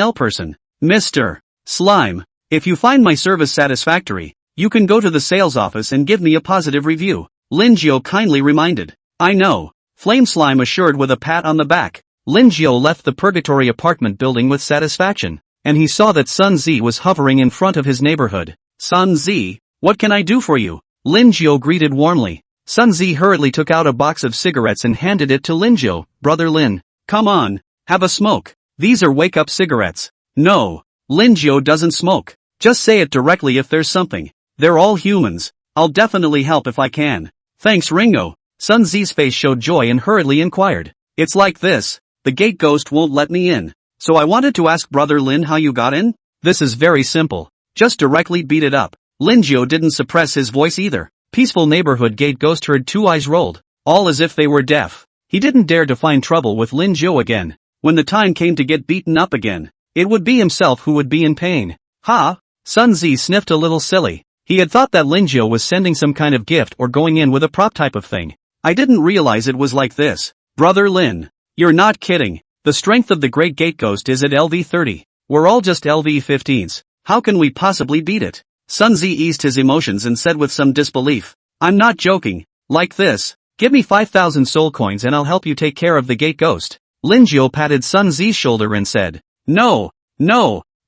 Mr. Slime, if you find my service satisfactory, you can go to the sales office and give me a positive review. Lin Jiu kindly reminded. I know. Flame slime assured with a pat on the back. Lin Jiu left the purgatory apartment building with satisfaction, and he saw that Sun Zi was hovering in front of his neighborhood. Sun Zi, what can I do for you? Lin Jiu greeted warmly. Sun Zi hurriedly took out a box of cigarettes and handed it to Lin Jiu. Brother Lin, come on, have a smoke. These are wake-up cigarettes. No, Lin Jiu doesn't smoke. Just say it directly if there's something. They're all humans. I'll definitely help if I can. Thanks Ringo. Sun Zi's face showed joy and hurriedly inquired. It's like this. The gate ghost won't let me in. So I wanted to ask Brother Lin how you got in? This is very simple. Just directly beat it up. Lin Jiu didn't suppress his voice either. Peaceful neighborhood gate ghost heard two eyes rolled, all as if they were deaf. He didn't dare to find trouble with Lin Jiu again. When the time came to get beaten up again, it would be himself who would be in pain. Ha! Sun Zi sniffed a little silly. He had thought that Lin Jiu was sending some kind of gift or going in with a prop type of thing. I didn't realize it was like this. Brother Lin, you're not kidding. The strength of the Great Gate Ghost is at LV-30. We're all just LV-15s. How can we possibly beat it? Sun Zi eased his emotions and said with some disbelief. I'm not joking. Like this. Give me 5,000 soul coins and I'll help you take care of the Gate Ghost. Lin Jiu patted Sun Zi's shoulder and said. No,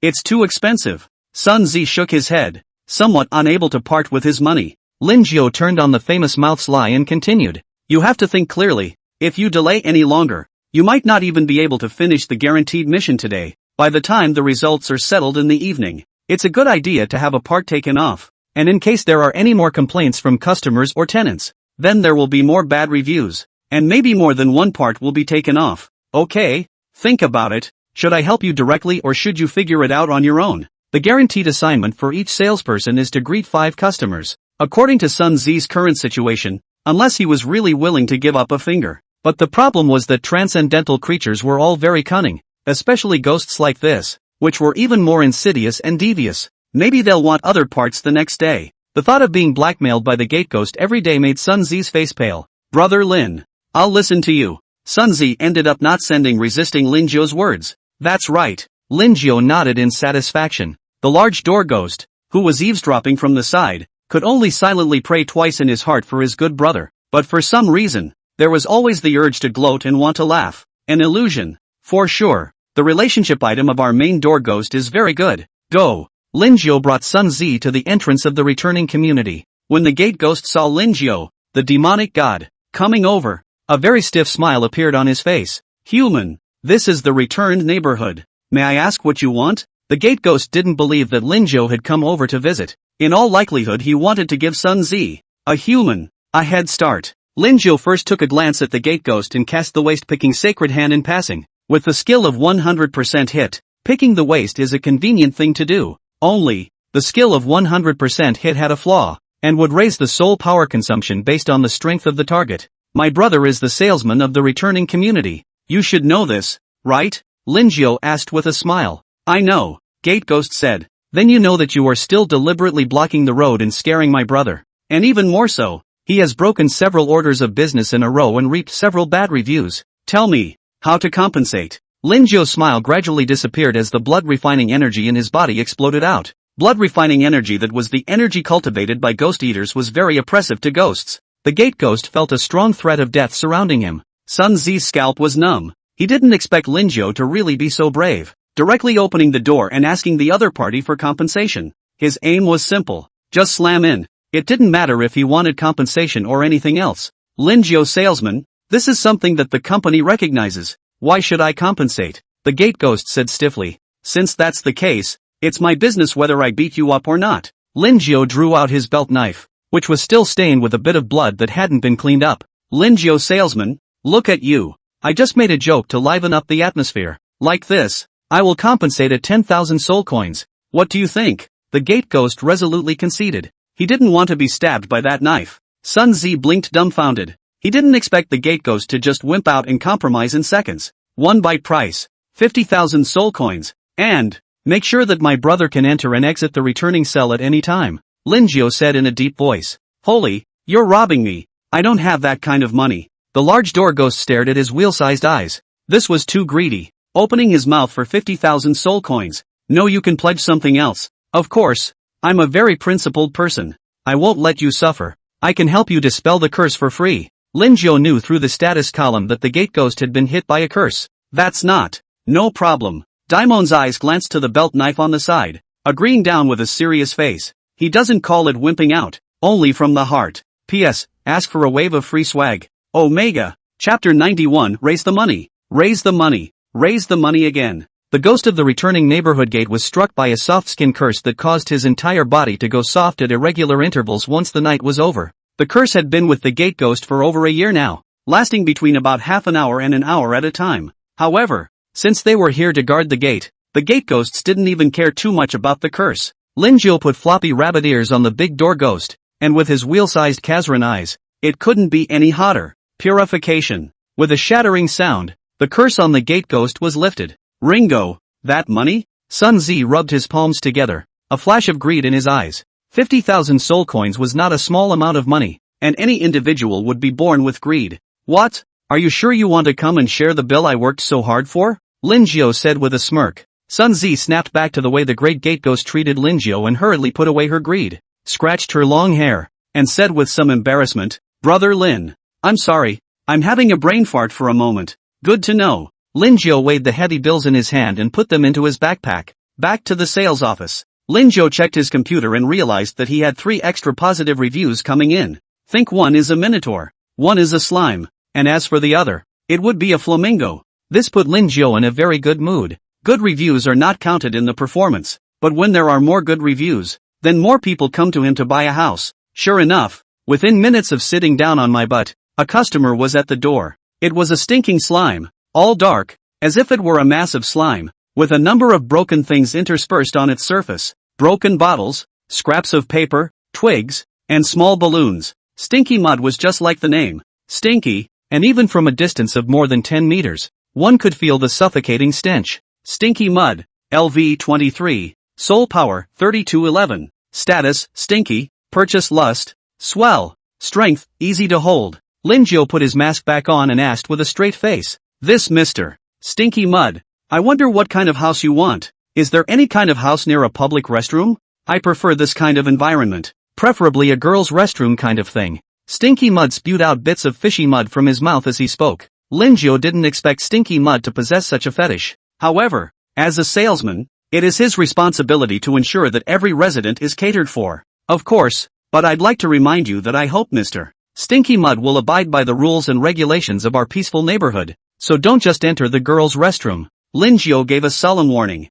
it's too expensive. Sun Zi shook his head, somewhat unable to part with his money. Lin Jiu turned on the famous mouth's lie and continued. You have to think clearly. If you delay any longer, you might not even be able to finish the guaranteed mission today. By the time the results are settled in the evening, it's a good idea to have a part taken off. And in case there are any more complaints from customers or tenants, then there will be more bad reviews, and maybe more than one part will be taken off. Okay, think about it. Should I help you directly or should you figure it out on your own? The guaranteed assignment for each salesperson is to greet 5 customers, according to Sun Zi's current situation, unless he was really willing to give up a finger. But the problem was that transcendental creatures were all very cunning, especially ghosts like this, which were even more insidious and devious. Maybe they'll want other parts the next day. The thought of being blackmailed by the gate ghost every day made Sun Zi's face pale. Brother Lin, I'll listen to you. Sun Zi ended up not resisting Lin Jiu's words. That's right. Lin Jiu nodded in satisfaction. The large door ghost, who was eavesdropping from the side, could only silently pray twice in his heart for his good brother. But for some reason, there was always the urge to gloat and want to laugh. An illusion. For sure. The relationship item of our main door ghost is very good. Go. Lin Jiu brought Sun Zi to the entrance of the returning community. When the gate ghost saw Lin Jiu, the demonic god, coming over, a very stiff smile appeared on his face. Human, this is the returned neighborhood. May I ask what you want? The gate ghost didn't believe that Lin Jiu had come over to visit. In all likelihood he wanted to give Sun Zi, a human, a head start. Lin Jiu first took a glance at the gate ghost and cast the waste-picking sacred hand in passing. With the skill of 100% hit, picking the waste is a convenient thing to do. Only, the skill of 100% hit had a flaw, and would raise the soul power consumption based on the strength of the target. My brother is the salesman of the returning community. You should know this, right? Lin Jiu asked with a smile. I know, Gate Ghost said. Then you know that you are still deliberately blocking the road and scaring my brother. And even more so, he has broken several orders of business in a row and reaped several bad reviews. Tell me, how to compensate? Lin Jiu's smile gradually disappeared as the blood-refining energy in his body exploded out. Blood-refining energy that was the energy cultivated by ghost eaters was very oppressive to ghosts. The gate ghost felt a strong threat of death surrounding him. Sun Zi's scalp was numb. He didn't expect Lin Jiu to really be so brave, directly opening the door and asking the other party for compensation. His aim was simple. Just slam in. It didn't matter if he wanted compensation or anything else. Lin Jiu salesman, this is something that the company recognizes. Why should I compensate? The gate ghost said stiffly. Since that's the case, it's my business whether I beat you up or not. Lin Jiu drew out his belt knife, which was still stained with a bit of blood that hadn't been cleaned up. Lin Jiu salesman, look at you. I just made a joke to liven up the atmosphere. Like this, I will compensate at 10,000 soul coins. What do you think? The gate ghost resolutely conceded. He didn't want to be stabbed by that knife. Sun Zi blinked dumbfounded. He didn't expect the gate ghost to just wimp out and compromise in seconds. One bite price, 50,000 soul coins, and make sure that my brother can enter and exit the returning cell at any time. Lin Jiu said in a deep voice. Holy, you're robbing me. I don't have that kind of money. The large door ghost stared at his wheel-sized eyes. This was too greedy. Opening his mouth for 50,000 soul coins. No, you can pledge something else. Of course. I'm a very principled person. I won't let you suffer. I can help you dispel the curse for free. Lin Jiu knew through the status column that the gate ghost had been hit by a curse. That's not. No problem. Daimon's eyes glanced to the belt knife on the side, agreeing down with a serious face. He doesn't call it wimping out, only from the heart. P.S. Ask for a wave of free swag. Omega. Chapter 91. Raise the money. Raise the money. Raise the money again. The ghost of the returning neighborhood gate was struck by a soft skin curse that caused his entire body to go soft at irregular intervals once the night was over. The curse had been with the gate ghost for over a year now, lasting between about half an hour and an hour at a time. However, since they were here to guard the gate ghosts didn't even care too much about the curse. Lin Jiu put floppy rabbit ears on the big door ghost, and with his wheel-sized Kazran eyes, it couldn't be any hotter. Purification. With a shattering sound, the curse on the gate ghost was lifted. Ringo, that money? Sun Zi rubbed his palms together, a flash of greed in his eyes. 50,000 soul coins was not a small amount of money, and any individual would be born with greed. What? Are you sure you want to come and share the bill I worked so hard for? Lin Jiu said with a smirk. Sun Zi snapped back to the way the great gate ghost treated Lin Jiu and hurriedly put away her greed, scratched her long hair, and said with some embarrassment, Brother Lin, I'm sorry, I'm having a brain fart for a moment. Good to know. Lin Jiu weighed the heavy bills in his hand and put them into his backpack. Back to the sales office. Lin Jiu checked his computer and realized that he had 3 extra positive reviews coming in. Think one is a minotaur, one is a slime, and as for the other, it would be a flamingo. This put Lin Jiu in a very good mood. Good reviews are not counted in the performance, but when there are more good reviews, then more people come to him to buy a house. Sure enough, within minutes of sitting down on my butt, a customer was at the door. It was a stinking slime, all dark, as if it were a massive slime, with a number of broken things interspersed on its surface. Broken bottles, scraps of paper, twigs, and small balloons. Stinky Mud was just like the name. Stinky, and even from a distance of more than 10 meters, one could feel the suffocating stench. Stinky Mud, LV 23, Soul Power 3211, Status, Stinky, Purchase Lust, Swell, Strength, Easy to Hold. Lin Jiu put his mask back on and asked with a straight face, This Mr. Stinky Mud, I wonder what kind of house you want. Is there any kind of house near a public restroom? I prefer this kind of environment, preferably a girl's restroom kind of thing. Stinky Mud spewed out bits of fishy mud from his mouth as he spoke. Lin Jiu didn't expect Stinky Mud to possess such a fetish. However, as a salesman, it is his responsibility to ensure that every resident is catered for. Of course, but I'd like to remind you that I hope Mr. Stinky Mud will abide by the rules and regulations of our peaceful neighborhood, so don't just enter the girl's restroom. Lin Jiu gave a solemn warning.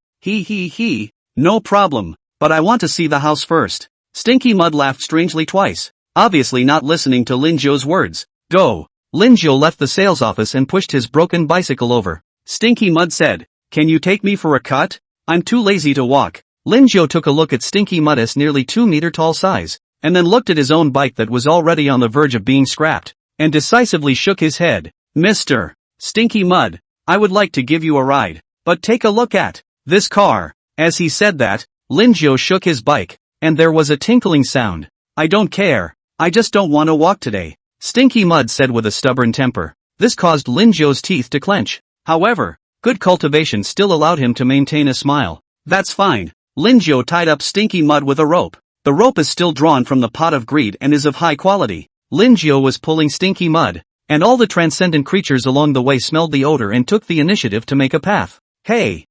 No problem, but I want to see the house first. Stinky Mud laughed strangely twice, obviously not listening to Lin Jiu's words. Go. Linjo left the sales office and pushed his broken bicycle over. Stinky Mud said, "Can you take me for a cut? I'm too lazy to walk." Linjo took a look at Stinky Mud's nearly 2-meter tall size, and then looked at his own bike that was already on the verge of being scrapped, and decisively shook his head. "Mr. Stinky Mud, I would like to give you a ride, but take a look at this car." As he said that, Linjo shook his bike, and there was a tinkling sound. "I don't care, I just don't want to walk today," Stinky Mud said with a stubborn temper. This caused Linjo's teeth to clench. However, good cultivation still allowed him to maintain a smile. "That's fine." Linjo tied up Stinky Mud with a rope. The rope is still drawn from the pot of greed and is of high quality. Linjo was pulling Stinky Mud, and all the transcendent creatures along the way smelled the odor and took the initiative to make a path. Hey,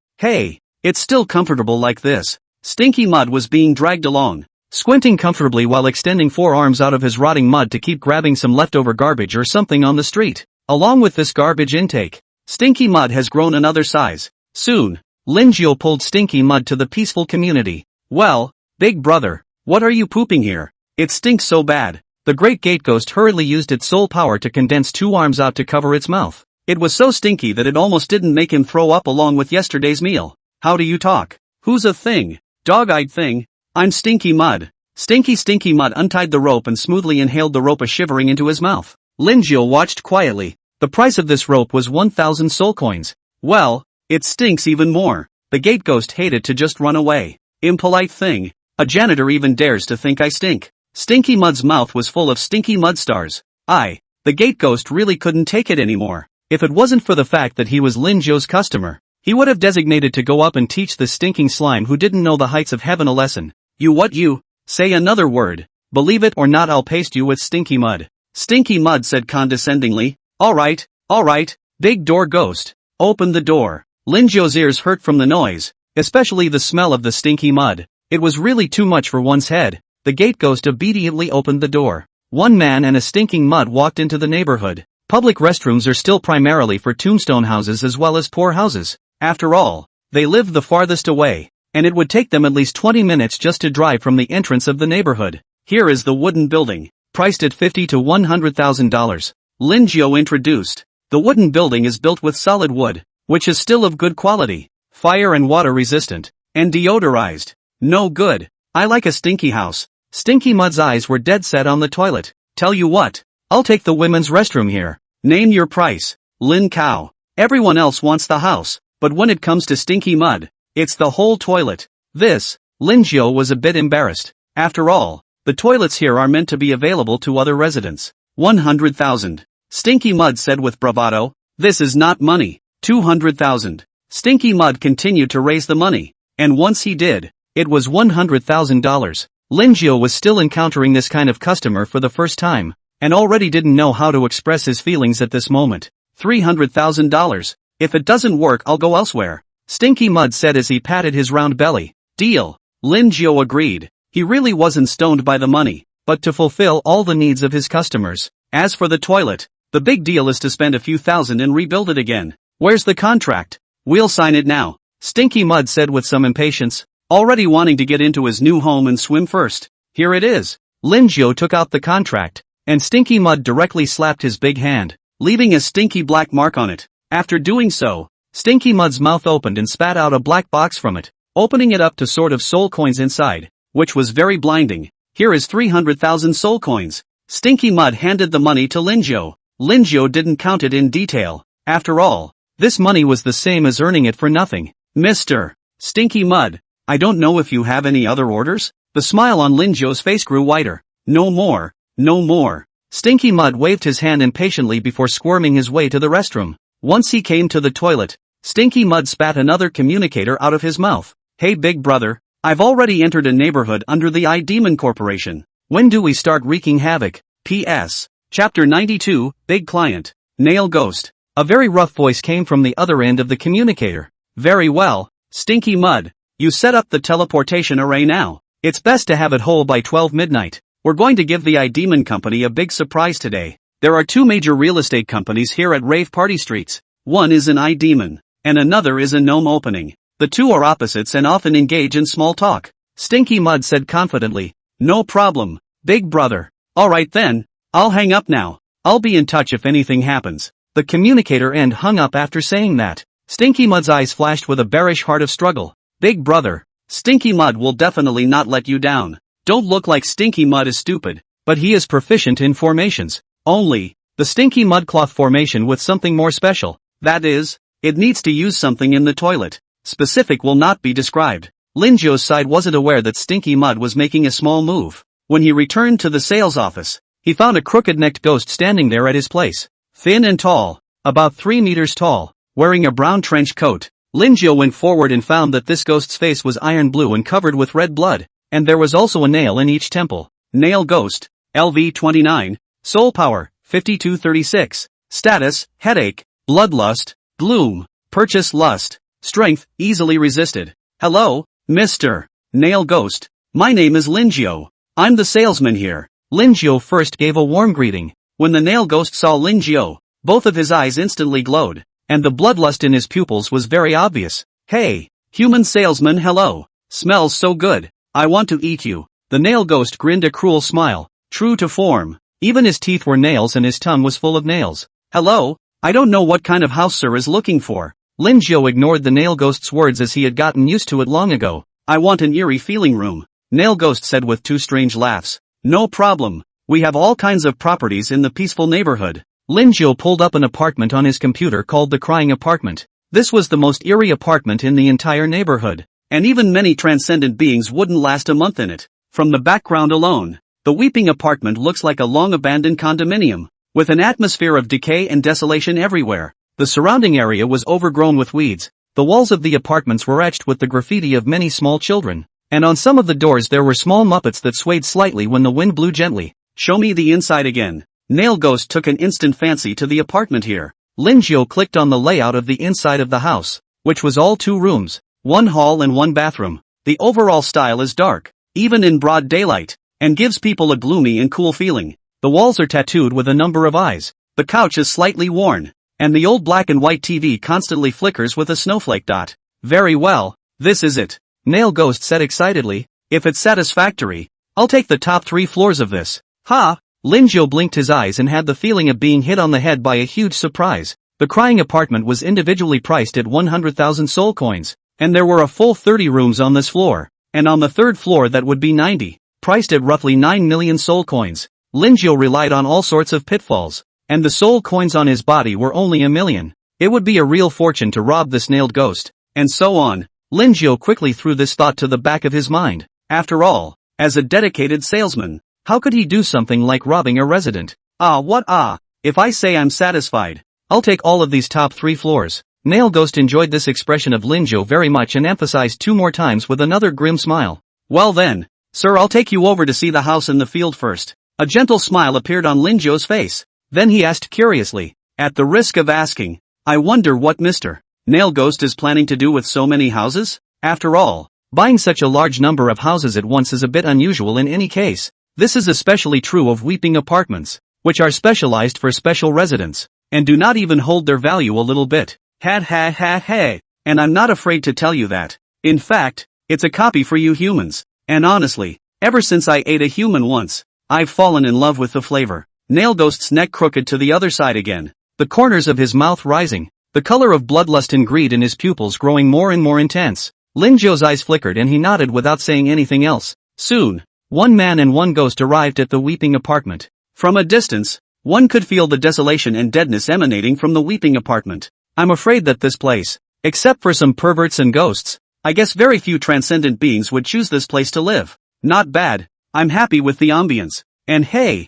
it's still comfortable like this." Stinky Mud was being dragged along, squinting comfortably while extending 4 arms out of his rotting mud to keep grabbing some leftover garbage or something on the street. Along with this garbage intake, Stinky Mud has grown another size. Soon, Linjo pulled Stinky Mud to the peaceful community. "Well, big brother, what are you pooping here? It stinks so bad." The great gate ghost hurriedly used its soul power to condense 2 arms out to cover its mouth. It was so stinky that it almost didn't make him throw up along with yesterday's meal. "How do you talk? Who's a thing? Dog-eyed thing? I'm Stinky Mud." Stinky Mud untied the rope and smoothly inhaled the rope shivering into his mouth. Linjo watched quietly. The price of this rope was 1,000 soul coins. "Well, it stinks even more." The gate ghost hated to just run away. "Impolite thing. A janitor even dares to think I stink." Stinky Mud's mouth was full of stinky mud stars. The gate ghost really couldn't take it anymore. If it wasn't for the fact that he was Linjo's customer, he would have designated to go up and teach the stinking slime who didn't know the heights of heaven a lesson. You say another word. Believe it or not, I'll paste you with Stinky Mud." Stinky Mud said condescendingly. All right, big door ghost. Open the door." Linjo's ears hurt from the noise, especially the smell of the stinky mud. It was really too much for one's head. The gate ghost obediently opened the door. One man and a stinking mud walked into the neighborhood. Public restrooms are still primarily for tombstone houses as well as poor houses. After all, they live the farthest away, and it would take them at least 20 minutes just to drive from the entrance of the neighborhood. Here is the wooden building, priced at $50,000 to $100,000. Linjo introduced. The wooden building is built with solid wood, which is still of good quality, fire and water resistant, and deodorized. No good. I like a stinky house. Stinky Mud's eyes were dead set on the toilet. "Tell you what, I'll take the women's restroom here. Name your price." Lin Cow. Everyone else wants the house, but when it comes to Stinky Mud, it's the whole toilet. Linjo was a bit embarrassed. After all, the toilets here are meant to be available to other residents. 100,000. Stinky Mud said with bravado. "This is not money." 200,000. Stinky Mud continued to raise the money, and once he did, it was $100,000. Linjo was still encountering this kind of customer for the first time, and already didn't know how to express his feelings at this moment. $300,000. If it doesn't work, I'll go elsewhere, Stinky Mud said as he patted his round belly. Deal. Linjo agreed. He really wasn't stoned by the money, but to fulfill all the needs of his customers. As for the toilet, the big deal is to spend a few thousand and rebuild it again. Where's the contract? We'll sign it now, Stinky Mud said with some impatience, already wanting to get into his new home and swim first. Here it is. Linjo took out the contract, and Stinky Mud directly slapped his big hand, leaving a stinky black mark on it. After doing so, Stinky Mud's mouth opened and spat out a black box from it, opening it up to sort of soul coins inside, which was very blinding. Here is 300,000 soul coins. Stinky Mud handed the money to Linjo. Linjo didn't count it in detail. After all, this money was the same as earning it for nothing. Mr. Stinky Mud, I don't know if you have any other orders? The smile on Linjo's face grew wider. No more, no more. Stinky Mud waved his hand impatiently before squirming his way to the restroom. Once he came to the toilet, Stinky Mud spat another communicator out of his mouth. Hey big brother, I've already entered a neighborhood under the iDemon Corporation. When do we start wreaking havoc? P.S. Chapter 92, Big Client. Nail Ghost. A very rough voice came from the other end of the communicator. Very well, Stinky Mud. You set up the teleportation array now. It's best to have it whole by 12 midnight. We're going to give the iDemon Company a big surprise today. There are two major real estate companies here at Rave Party Streets. One is an iDemon, and another is a gnome opening. The two are opposites and often engage in small talk. Stinky Mud said confidently. No problem, big brother. Alright then, I'll hang up now. I'll be in touch if anything happens. The communicator end hung up after saying that. Stinky Mud's eyes flashed with a bearish heart of struggle. Big brother, Stinky Mud will definitely not let you down. Don't look like Stinky Mud is stupid, but he is proficient in formations. Only, the Stinky Mud cloth formation with something more special. That is, it needs to use something in the toilet. Specific will not be described. Linjo's side wasn't aware that Stinky Mud was making a small move. When he returned to the sales office, he found a crooked-necked ghost standing there at his place. Thin and tall, about 3 meters tall, wearing a brown trench coat. Linjo went forward and found that this ghost's face was iron blue and covered with red blood, and there was also a nail in each temple. Nail Ghost, LV 29, Soul Power, 5236, Status, Headache, Bloodlust, Gloom, Purchase Lust, Strength, Easily Resisted. Hello, Mr. Nail Ghost. My name is Linjo. I'm the salesman here. Linjo first gave a warm greeting. When the Nail Ghost saw Linjo, both of his eyes instantly glowed, and the bloodlust in his pupils was very obvious. Hey, human salesman, hello. Smells so good. I want to eat you. The Nail Ghost grinned a cruel smile, true to form. Even his teeth were nails and his tongue was full of nails. Hello, I don't know what kind of house sir is looking for. Linjo ignored the Nail Ghost's words as he had gotten used to it long ago. I want an eerie feeling room, Nail Ghost said with 2 strange laughs. No problem. We have all kinds of properties in the peaceful neighborhood. Linjo pulled up an apartment on his computer called the Crying Apartment. This was the most eerie apartment in the entire neighborhood, and even many transcendent beings wouldn't last a month in it. From the background alone, the Weeping Apartment looks like a long-abandoned condominium, with an atmosphere of decay and desolation everywhere. The surrounding area was overgrown with weeds. The walls of the apartments were etched with the graffiti of many small children, and on some of the doors there were small Muppets that swayed slightly when the wind blew gently. Show me the inside again. Nail Ghost took an instant fancy to the apartment here. Linjo clicked on the layout of the inside of the house, which was all 2 rooms, 1 hall and 1 bathroom. The overall style is dark, even in broad daylight, and gives people a gloomy and cool feeling. The walls are tattooed with a number of eyes. The couch is slightly worn, and the old black and white TV constantly flickers with a snowflake dot. Very well, this is it, Nail Ghost said excitedly. If it's satisfactory, I'll take the top 3 floors of this. Ha! Linjo blinked his eyes and had the feeling of being hit on the head by a huge surprise. The Crying Apartment was individually priced at 100,000 soul coins, and there were a full 30 rooms on this floor, and on the 3rd floor that would be 90, priced at roughly 9 million soul coins. Linjo relied on all sorts of pitfalls, and the soul coins on his body were only 1 million. It would be a real fortune to rob this nailed ghost, and so on. Linjo quickly threw this thought to the back of his mind. After all, as a dedicated salesman, how could he do something like robbing a resident? If I say I'm satisfied, I'll take all of these top 3 floors. Nail Ghost enjoyed this expression of Linjo very much and emphasized 2 more times with another grim smile. Well then, sir, I'll take you over to see the house in the field first. A gentle smile appeared on Linjo's face. Then he asked curiously, at the risk of asking, I wonder what Mr. Nail Ghost is planning to do with so many houses? After all, buying such a large number of houses at once is a bit unusual in any case. This is especially true of Weeping Apartments, which are specialized for special residents, and do not even hold their value a little bit. And I'm not afraid to tell you that. In fact, it's a copy for you humans, and honestly, ever since I ate a human once, I've fallen in love with the flavor. Nail Ghost's neck crooked to the other side again, the corners of his mouth rising, the color of bloodlust and greed in his pupils growing more and more intense. Linjo's eyes flickered and he nodded without saying anything else. Soon, 1 man and 1 ghost arrived at the Weeping Apartment. From a distance, one could feel the desolation and deadness emanating from the Weeping Apartment. I'm afraid that this place, except for some perverts and ghosts, I guess very few transcendent beings would choose this place to live. Not bad. I'm happy with the ambience. And hey,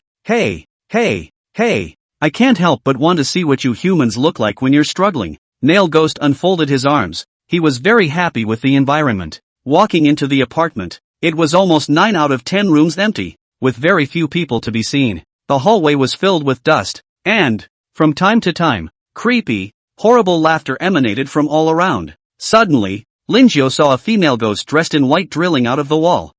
I can't help but want to see what you humans look like when you're struggling. Nail Ghost unfolded his arms. He was very happy with the environment. Walking into the apartment, it was almost 9 out of 10 rooms empty, with very few people to be seen. The hallway was filled with dust, and, from time to time, creepy, horrible laughter emanated from all around. Suddenly, Linjo saw a female ghost dressed in white drilling out of the wall.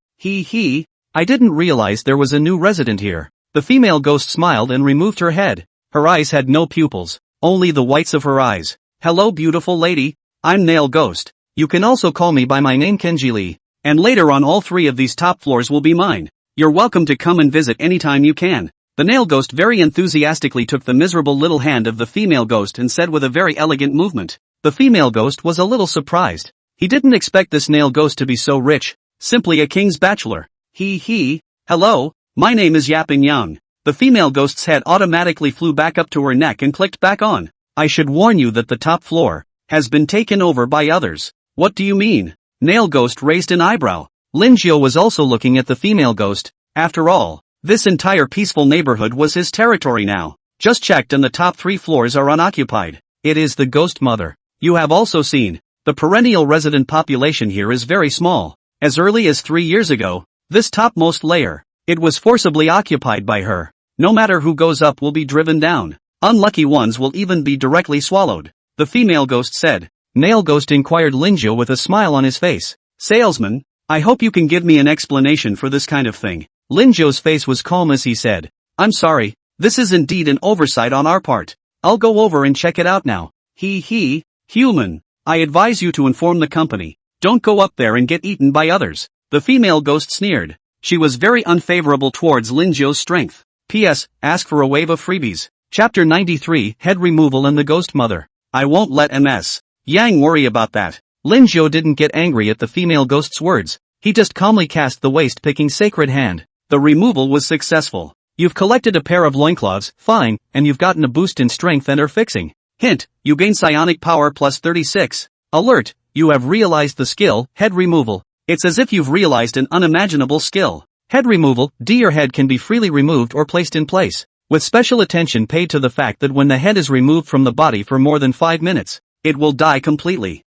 I didn't realize there was a new resident here. The female ghost smiled and removed her head. Her eyes had no pupils, only the whites of her eyes. Hello beautiful lady, I'm Nail Ghost. You can also call me by my name Kenji Lee. And later on all 3 of these top floors will be mine. You're welcome to come and visit anytime you can. The The male ghost very enthusiastically took the miserable little hand of the female ghost and said with a very elegant movement. The female ghost was a little surprised. He didn't expect this male ghost to be so rich, simply a king's bachelor. Hello, my name is Yapping Yang. The female ghost's head automatically flew back up to her neck and clicked back on. I should warn you that the top floor has been taken over by others. What do you mean? Male ghost raised an eyebrow. Lin Jiao was also looking at the female ghost. After all, this entire peaceful neighborhood was his territory now. Just checked and the top 3 floors are unoccupied. It is the ghost mother. You have also seen, the perennial resident population here is very small. As early as 3 years ago, this topmost layer, it was forcibly occupied by her. No matter who goes up will be driven down. Unlucky ones will even be directly swallowed. The female ghost said. Male ghost inquired Lin Jiao with a smile on his face. Salesman, I hope you can give me an explanation for this kind of thing. Lin Jiao's face was calm as he said. I'm sorry, this is indeed an oversight on our part. I'll go over and check it out now. Human, I advise you to inform the company. Don't go up there and get eaten by others. The female ghost sneered. She was very unfavorable towards Lin Jiao's strength. P.S. Ask for a wave of freebies. Chapter 93, Head Removal and the Ghost Mother. I won't let Ms. Yang worry about that. Lin Jiao didn't get angry at the female ghost's words. He just calmly cast the waist-picking sacred hand. The removal was successful. You've collected a pair of loincloths, fine, and you've gotten a boost in strength and are fixing. Hint, you gain psionic power plus 36. Alert, you have realized the skill, head removal. It's as if you've realized an unimaginable skill. Head removal, your head can be freely removed or placed in place, with special attention paid to the fact that when the head is removed from the body for more than 5 minutes, it will die completely.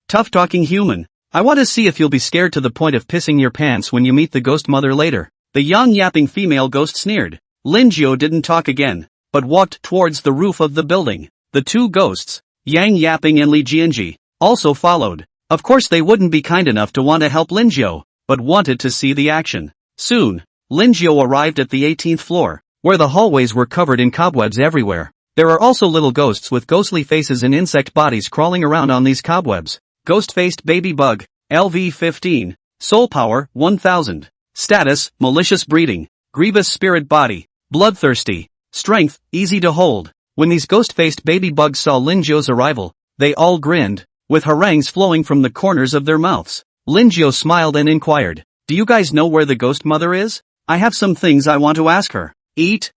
Tough talking human. I want to see if you'll be scared to the point of pissing your pants when you meet the ghost mother later. The young yapping female ghost sneered. Lin Jiao didn't talk again, but walked towards the roof of the building. The 2 ghosts, Yang Yapping and Li Jianji, also followed. Of course they wouldn't be kind enough to want to help Lin Jiao, but wanted to see the action. Soon, Lin Jiao arrived at the 18th floor, where the hallways were covered in cobwebs everywhere. There are also little ghosts with ghostly faces and insect bodies crawling around on these cobwebs. Ghost-faced baby bug, LV-15, soul power, 1000. Status, malicious breeding, grievous spirit body, bloodthirsty, strength, easy to hold. When these ghost-faced baby bugs saw Lin Jiao's arrival, they all grinned, with harangues flowing from the corners of their mouths. Lin Jiao smiled and inquired, do you guys know where the ghost mother is? I have some things I want to ask her. Eat,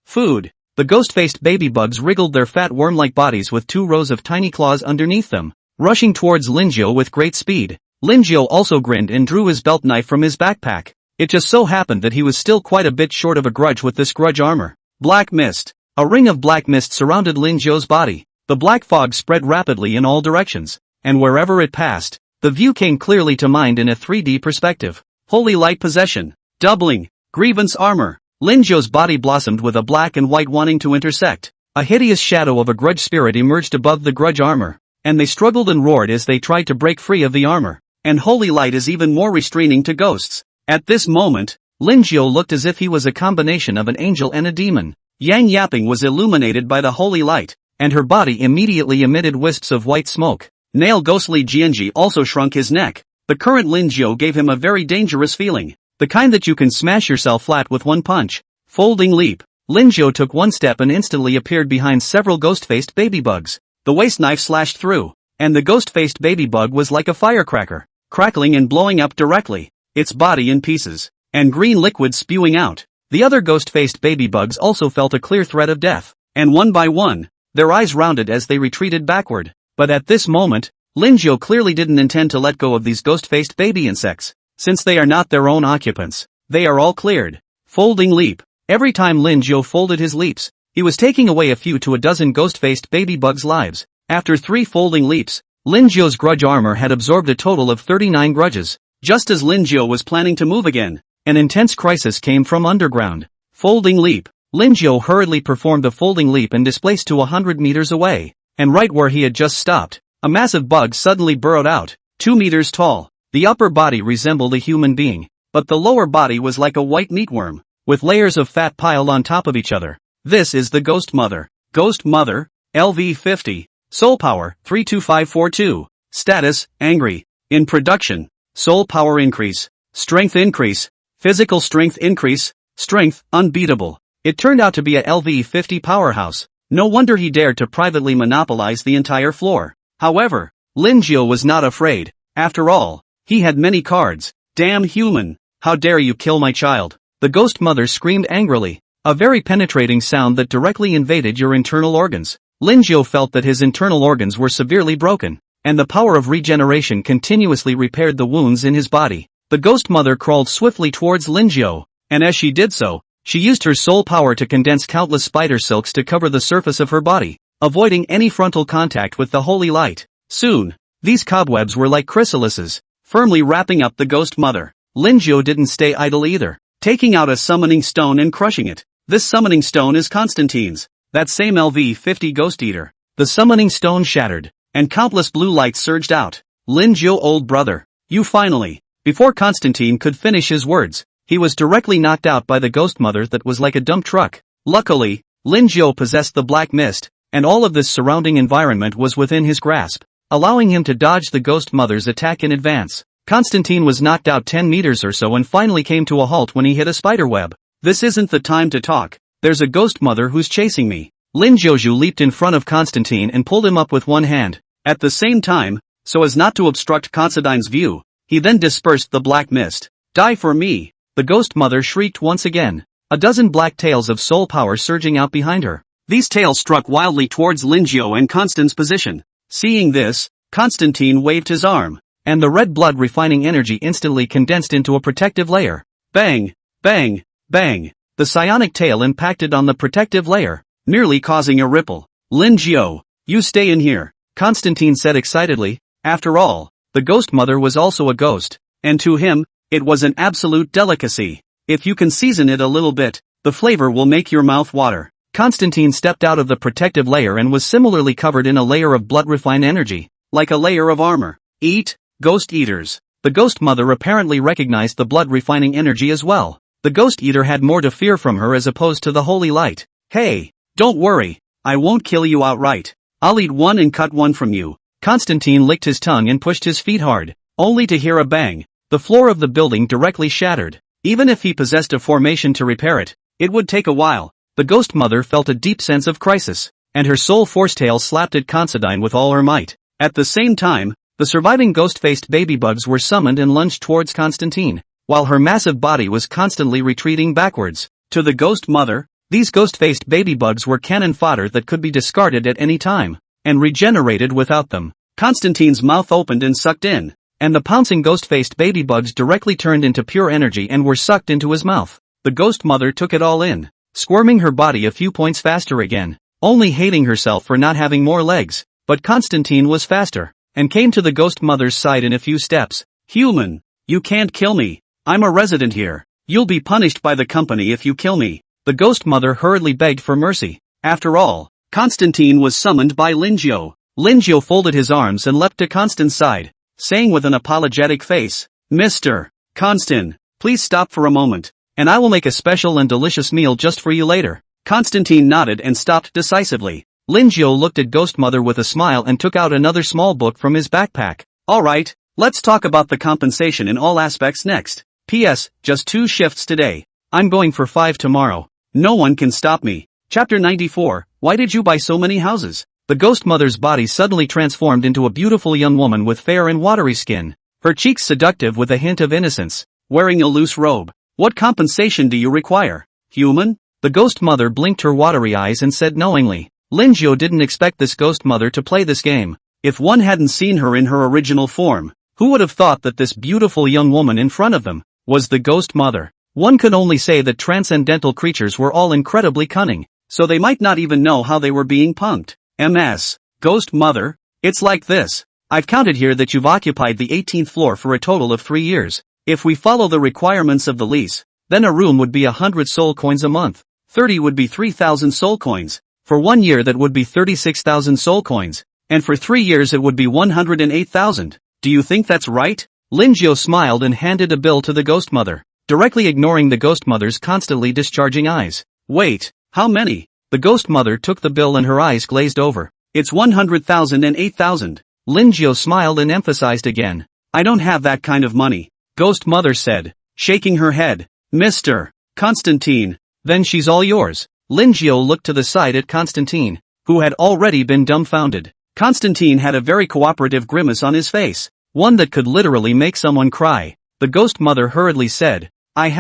food. The ghost-faced baby bugs wriggled their fat worm-like bodies with 2 rows of tiny claws underneath them, rushing towards Lin Jiao with great speed. Lin Jiao also grinned and drew his belt knife from his backpack. It just so happened that he was still quite a bit short of a grudge with this grudge armor. Black mist. A ring of black mist surrounded Lin Jiao's body. The black fog spread rapidly in all directions, and wherever it passed, the view came clearly to mind in a 3D perspective. Holy light possession. Doubling. Grievance armor. Lin Jiao's body blossomed with a black and white wanting to intersect. A hideous shadow of a grudge spirit emerged above the grudge armor, and they struggled and roared as they tried to break free of the armor. And holy light is even more restraining to ghosts. At this moment, Lin Jiao looked as if he was a combination of an angel and a demon. Yang Yapping was illuminated by the holy light, and her body immediately emitted wisps of white smoke. Nail ghostly Jianji also shrunk his neck. The current Lin Jiao gave him a very dangerous feeling, the kind that you can smash yourself flat with one punch. Folding leap. Lin Jiao took one step and instantly appeared behind several ghost-faced baby bugs. The waist knife slashed through, and the ghost-faced baby bug was like a firecracker, crackling and blowing up directly, its body in pieces, and green liquid spewing out. The other ghost-faced baby bugs also felt a clear threat of death, and one by one, their eyes rounded as they retreated backward. But at this moment, Lin Jiao clearly didn't intend to let go of these ghost-faced baby insects, since they are not their own occupants. They are all cleared. Folding leap. Every time Lin Jiao folded his leaps, he was taking away a few to a dozen ghost-faced baby bugs' lives. After 3 folding leaps, Lin Jiao's grudge armor had absorbed a total of 39 grudges. Just as Lin Jiao was planning to move again, an intense crisis came from underground. Folding leap. Lin Jiao hurriedly performed a folding leap and displaced to 100 meters away. And right where he had just stopped, a massive bug suddenly burrowed out, 2 meters tall. The upper body resembled a human being, but the lower body was like a white meatworm, with layers of fat piled on top of each other. This is the Ghost Mother. Ghost Mother, LV-50. Soul Power, 32542. Status, Angry. In production. Soul Power increase. Strength increase. Physical strength increase. Strength, unbeatable. It turned out to be a LV50 powerhouse. No wonder he dared to privately monopolize the entire floor. However, Lin Jiao was not afraid. After all, he had many cards. Damn human! How dare you kill my child? The ghost mother screamed angrily. A very penetrating sound that directly invaded your internal organs. Lin Jiao felt that his internal organs were severely broken, and the power of regeneration continuously repaired the wounds in his body. The ghost mother crawled swiftly towards Lin Jiao, and as she did so, she used her soul power to condense countless spider silks to cover the surface of her body, avoiding any frontal contact with the holy light. Soon, these cobwebs were like chrysalises, firmly wrapping up the ghost mother. Lin Jiao didn't stay idle either, taking out a summoning stone and crushing it. This summoning stone is Constantine's, that same LV50 ghost eater. The summoning stone shattered, and countless blue lights surged out. Lin Jiao, old brother, you finally. Before Constantine could finish his words, he was directly knocked out by the ghost mother that was like a dump truck. Luckily, Lin Jiao possessed the black mist, and all of this surrounding environment was within his grasp, allowing him to dodge the ghost mother's attack in advance. Constantine was knocked out 10 meters or so and finally came to a halt when he hit a spiderweb. This isn't the time to talk. There's a ghost mother who's chasing me. Lin Jiao leaped in front of Constantine and pulled him up with one hand. At the same time, so as not to obstruct Constantine's view, he then dispersed the black mist. Die for me! The ghost mother shrieked once again, a dozen black tails of soul power surging out behind her. These tails struck wildly towards Lin Jiao and Constance's position. Seeing this, Constantine waved his arm, and the red blood refining energy instantly condensed into a protective layer. Bang! Bang! Bang! The psionic tail impacted on the protective layer, merely causing a ripple. Lin Jiao, you stay in here, Constantine said excitedly. After all, the ghost mother was also a ghost, and to him, it was an absolute delicacy. If you can season it a little bit, the flavor will make your mouth water. Constantine stepped out of the protective layer and was similarly covered in a layer of blood-refined energy, like a layer of armor. Eat, ghost eaters. The ghost mother apparently recognized the blood-refining energy as well. The ghost eater had more to fear from her as opposed to the holy light. Hey, don't worry, I won't kill you outright. I'll eat one and cut one from you. Constantine licked his tongue and pushed his feet hard, only to hear a bang. The floor of the building directly shattered. Even if he possessed a formation to repair it, it would take a while. The ghost mother felt a deep sense of crisis, and her soul force tail slapped at Constantine with all her might. At the same time, the surviving ghost-faced baby bugs were summoned and lunged towards Constantine, while her massive body was constantly retreating backwards. To the ghost mother, these ghost-faced baby bugs were cannon fodder that could be discarded at any time, and regenerated without them. Constantine's mouth opened and sucked in, and the pouncing ghost-faced baby bugs directly turned into pure energy and were sucked into his mouth. The ghost mother took it all in, squirming her body a few points faster again, only hating herself for not having more legs. But Constantine was faster, and came to the ghost mother's side in a few steps. Human, you can't kill me. I'm a resident here. You'll be punished by the company if you kill me. The ghost mother hurriedly begged for mercy. After all, Constantine was summoned by Lin Jiao. Lin Jiao folded his arms and leapt to Constance's side, saying with an apologetic face, Mr. Constant, please stop for a moment, and I will make a special and delicious meal just for you later. Constantine nodded and stopped decisively. Lin Jiao looked at Ghost Mother with a smile and took out another small book from his backpack. Alright, let's talk about the compensation in all aspects next. P.S. Just 2 shifts today. I'm going for 5 tomorrow. No one can stop me. Chapter 94, Why did you buy so many houses? The Ghost Mother's body suddenly transformed into a beautiful young woman with fair and watery skin. Her cheeks seductive with a hint of innocence. Wearing a loose robe. What compensation do you require? Human? The Ghost Mother blinked her watery eyes and said knowingly. Lin Jiao didn't expect this Ghost Mother to play this game. If one hadn't seen her in her original form, who would have thought that this beautiful young woman in front of them was the Ghost Mother? One could only say that transcendental creatures were all incredibly cunning, so they might not even know how they were being punked. MS. Ghost Mother, it's like this. I've counted here that you've occupied the 18th floor for a total of 3 years. If we follow the requirements of the lease, then a room would be 100 soul coins a month. 30 would be 3,000 soul coins. For 1 year that would be 36,000 soul coins. And for 3 years it would be 108,000. Do you think that's right? Lin Jiao smiled and handed a bill to the Ghost Mother, directly ignoring the Ghost Mother's constantly discharging eyes. Wait, how many? The Ghost Mother took the bill and her eyes glazed over. It's 100,000 and 8,000. Lin Jiao smiled and emphasized again. I don't have that kind of money. Ghost Mother said, shaking her head. Mr. Constantine. Then she's all yours. Lin Jiao looked to the side at Constantine, who had already been dumbfounded. Constantine had a very cooperative grimace on his face, one that could literally make someone cry. The ghost mother hurriedly said, I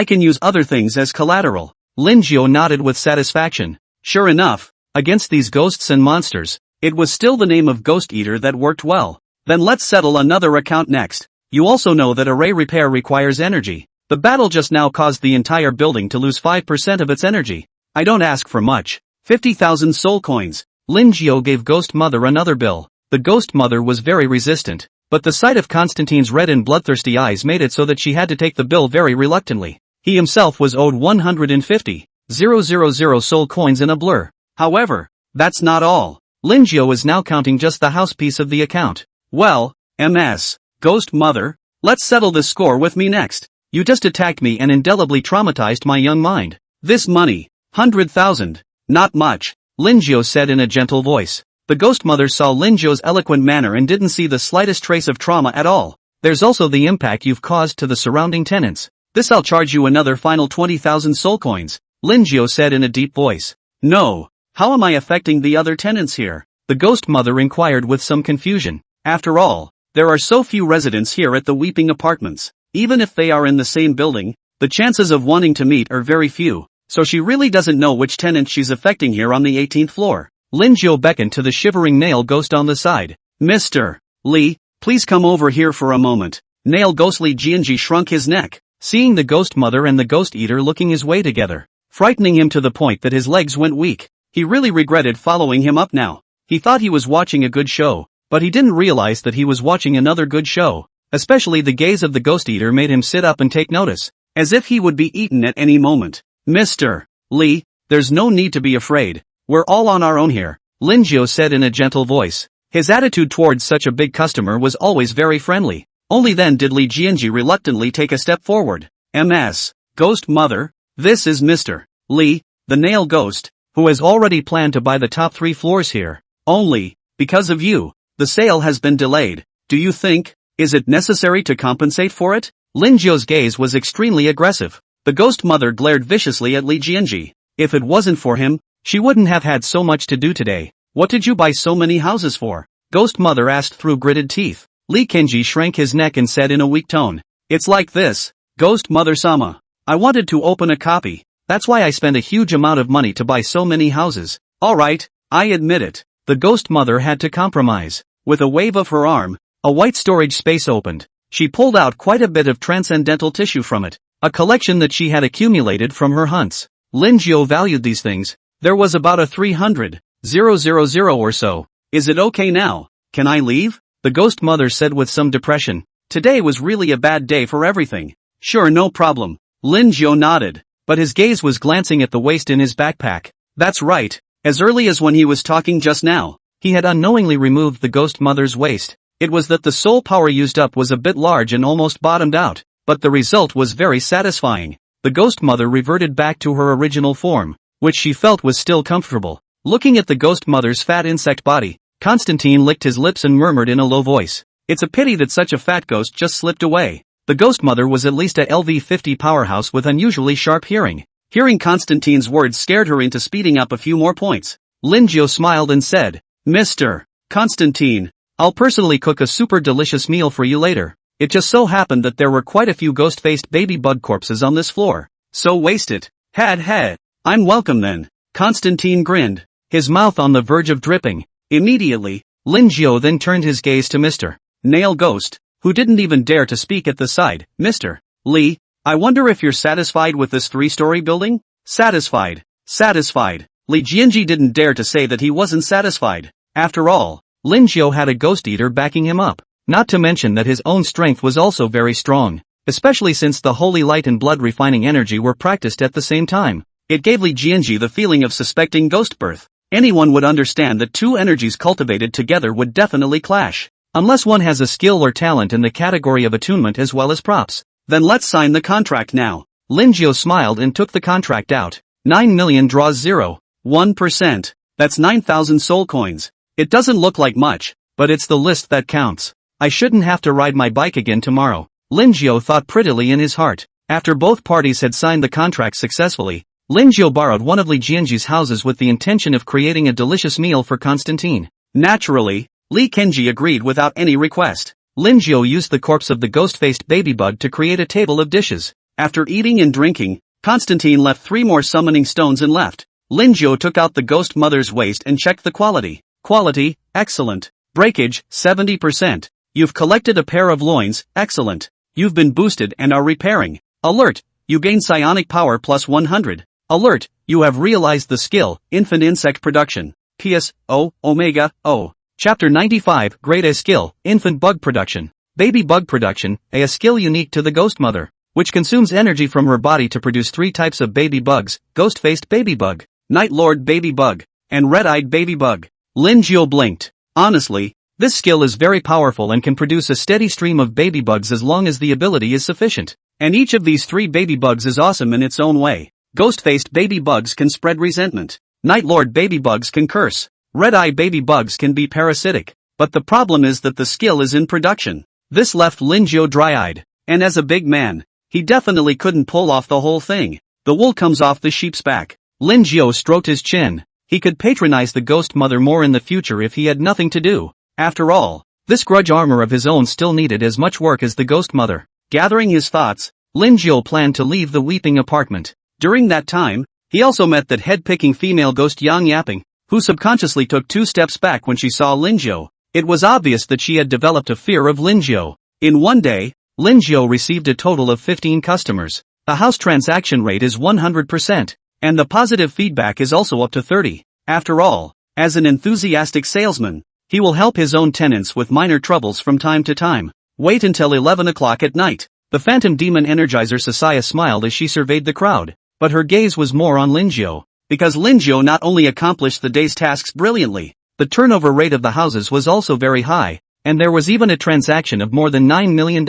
can use other things as collateral. Lin Jiao nodded with satisfaction. Sure enough, against these ghosts and monsters, it was still the name of Ghost Eater that worked well. Then let's settle another account next. You also know that array repair requires energy. The battle just now caused the entire building to lose 5% of its energy. I don't ask for much. 50,000 soul coins. Lin Jiao gave Ghost Mother another bill. The Ghost Mother was very resistant, but the sight of Constantine's red and bloodthirsty eyes made it so that she had to take the bill very reluctantly. He himself was owed 150,000 soul coins in a blur. However, that's not all. Lin Jiao is now counting just the house piece of the account. Well, MS. Ghost Mother, let's settle this score with me next. You just attacked me and indelibly traumatized my young mind. This money, 100,000. Not much, Lin Jiao said in a gentle voice. The Ghost Mother saw Lin Jiao's eloquent manner and didn't see the slightest trace of trauma at all. There's also the impact you've caused to the surrounding tenants. This I'll charge you another final 20,000 soul coins, Lin Jiao said in a deep voice. No, how am I affecting the other tenants here? The Ghost Mother inquired with some confusion. After all, there are so few residents here at the Weeping Apartments. Even if they are in the same building, the chances of wanting to meet are very few, so she really doesn't know which tenant she's affecting here on the 18th floor. Lin Jiao beckoned to the shivering Nail Ghost on the side. Mr. Li, please come over here for a moment. Nail Ghost Li Jianji shrunk his neck, seeing the Ghost Mother and the Ghost Eater looking his way together, frightening him to the point that his legs went weak. He really regretted following him up now. He thought he was watching a good show, but he didn't realize that he was watching another good show. Especially the gaze of the Ghost Eater made him sit up and take notice, as if he would be eaten at any moment. Mr. Li, there's no need to be afraid. We're all on our own here, Lin Jiao said in a gentle voice. His attitude towards such a big customer was always very friendly. Only then did Li Jianji reluctantly take a step forward. MS. Ghost Mother, this is Mr. Li, the Nail Ghost, who has already planned to buy the top 3 floors here. Only, because of you, the sale has been delayed. Do you think, is it necessary to compensate for it? Lin Jiao's gaze was extremely aggressive. The Ghost Mother glared viciously at Li Jianji. If it wasn't for him, she wouldn't have had so much to do today. What did you buy so many houses for? Ghost Mother asked through gritted teeth. Li Kenji shrank his neck and said in a weak tone. It's like this, Ghost Mother-sama. I wanted to open a copy. That's why I spent a huge amount of money to buy so many houses. Alright, I admit it. The Ghost Mother had to compromise. With a wave of her arm, a white storage space opened. She pulled out quite a bit of transcendental tissue from it, a collection that she had accumulated from her hunts. Lin Jiao valued these things. There was about a 300,000 or so. Is it okay now? Can I leave? The Ghost Mother said with some depression. Today was really a bad day for everything. Sure, no problem. Lin Jiao nodded, but his gaze was glancing at the waist in his backpack. That's right. As early as when he was talking just now, he had unknowingly removed the Ghost Mother's waist. It was that the soul power used up was a bit large and almost bottomed out, but the result was very satisfying. The Ghost Mother reverted back to her original form, which she felt was still comfortable. Looking at the Ghost Mother's fat insect body, Constantine licked his lips and murmured in a low voice. It's a pity that such a fat ghost just slipped away. The Ghost Mother was at least a LV50 powerhouse with unusually sharp hearing. Hearing Constantine's words scared her into speeding up a few more points. Lin Jiao smiled and said, Mr. Constantine, I'll personally cook a super delicious meal for you later. It just so happened that there were quite a few ghost-faced baby bug corpses on this floor. So waste it. Had. I'm welcome then. Constantine grinned, his mouth on the verge of dripping. Immediately, Lin Jiao then turned his gaze to Mr. Nail Ghost, who didn't even dare to speak at the side. Mr. Li, I wonder if you're satisfied with this 3-story building? Satisfied. Li Jianji didn't dare to say that he wasn't satisfied. After all, Lin Jiao had a Ghost Eater backing him up. Not to mention that his own strength was also very strong, especially since the holy light and blood refining energy were practiced at the same time. It gave Li Jianji the feeling of suspecting ghost birth. Anyone would understand that 2 energies cultivated together would definitely clash. Unless one has a skill or talent in the category of attunement as well as props. Then let's sign the contract now. Lin Jiao smiled and took the contract out. 9 million draws 0.1%. That's 9,000 soul coins. It doesn't look like much, but it's the list that counts. I shouldn't have to ride my bike again tomorrow. Lin Jiao thought prettily in his heart. After both parties had signed the contract successfully, Lin Jiu borrowed one of Li Jianji's houses with the intention of creating a delicious meal for Constantine. Naturally, Li Kenji agreed without any request. Lin Jiu used the corpse of the ghost-faced baby bug to create a table of dishes. After eating and drinking, Constantine left 3 more summoning stones and left. Lin Jiu took out the ghost mother's waist and checked the quality. Quality, excellent. Breakage, 70%. You've collected a pair of loins, excellent. You've been boosted and are repairing. Alert, you gain psionic power plus 100. Alert, you have realized the skill, infant insect production. PS, O, Omega, O. Chapter 95, Grade A skill, infant bug production. Baby bug production, a skill unique to the ghost mother, which consumes energy from her body to produce 3 types of baby bugs, ghost-faced baby bug, night lord baby bug, and red-eyed baby bug. Lin Jiu blinked. Honestly, this skill is very powerful and can produce a steady stream of baby bugs as long as the ability is sufficient. And each of these 3 baby bugs is awesome in its own way. Ghost-faced baby bugs can spread resentment. Night lord baby bugs can curse. Red-eye baby bugs can be parasitic. But the problem is that the skill is in production. This left Lin Jiu dry-eyed. And as a big man, he definitely couldn't pull off the whole thing. The wool comes off the sheep's back. Lin Jiu stroked his chin. He could patronize the ghost mother more in the future if he had nothing to do. After all, this grudge armor of his own still needed as much work as the ghost mother. Gathering his thoughts, Lin Jiu planned to leave the weeping apartment. During that time, he also met that head-picking female ghost Yang Yapping, who subconsciously took 2 steps back when she saw Lin Jiu. It was obvious that she had developed a fear of Lin Jiu. In one day, Lin Jiu received a total of 15 customers. The house transaction rate is 100%, and the positive feedback is also up to 30. After all, as an enthusiastic salesman, he will help his own tenants with minor troubles from time to time. Wait until 11 o'clock at night. The phantom demon energizer Sasaya smiled as she surveyed the crowd, but her gaze was more on Lin Jiu. Because Lin Jiu not only accomplished the day's tasks brilliantly, the turnover rate of the houses was also very high, and there was even a transaction of more than $9 million.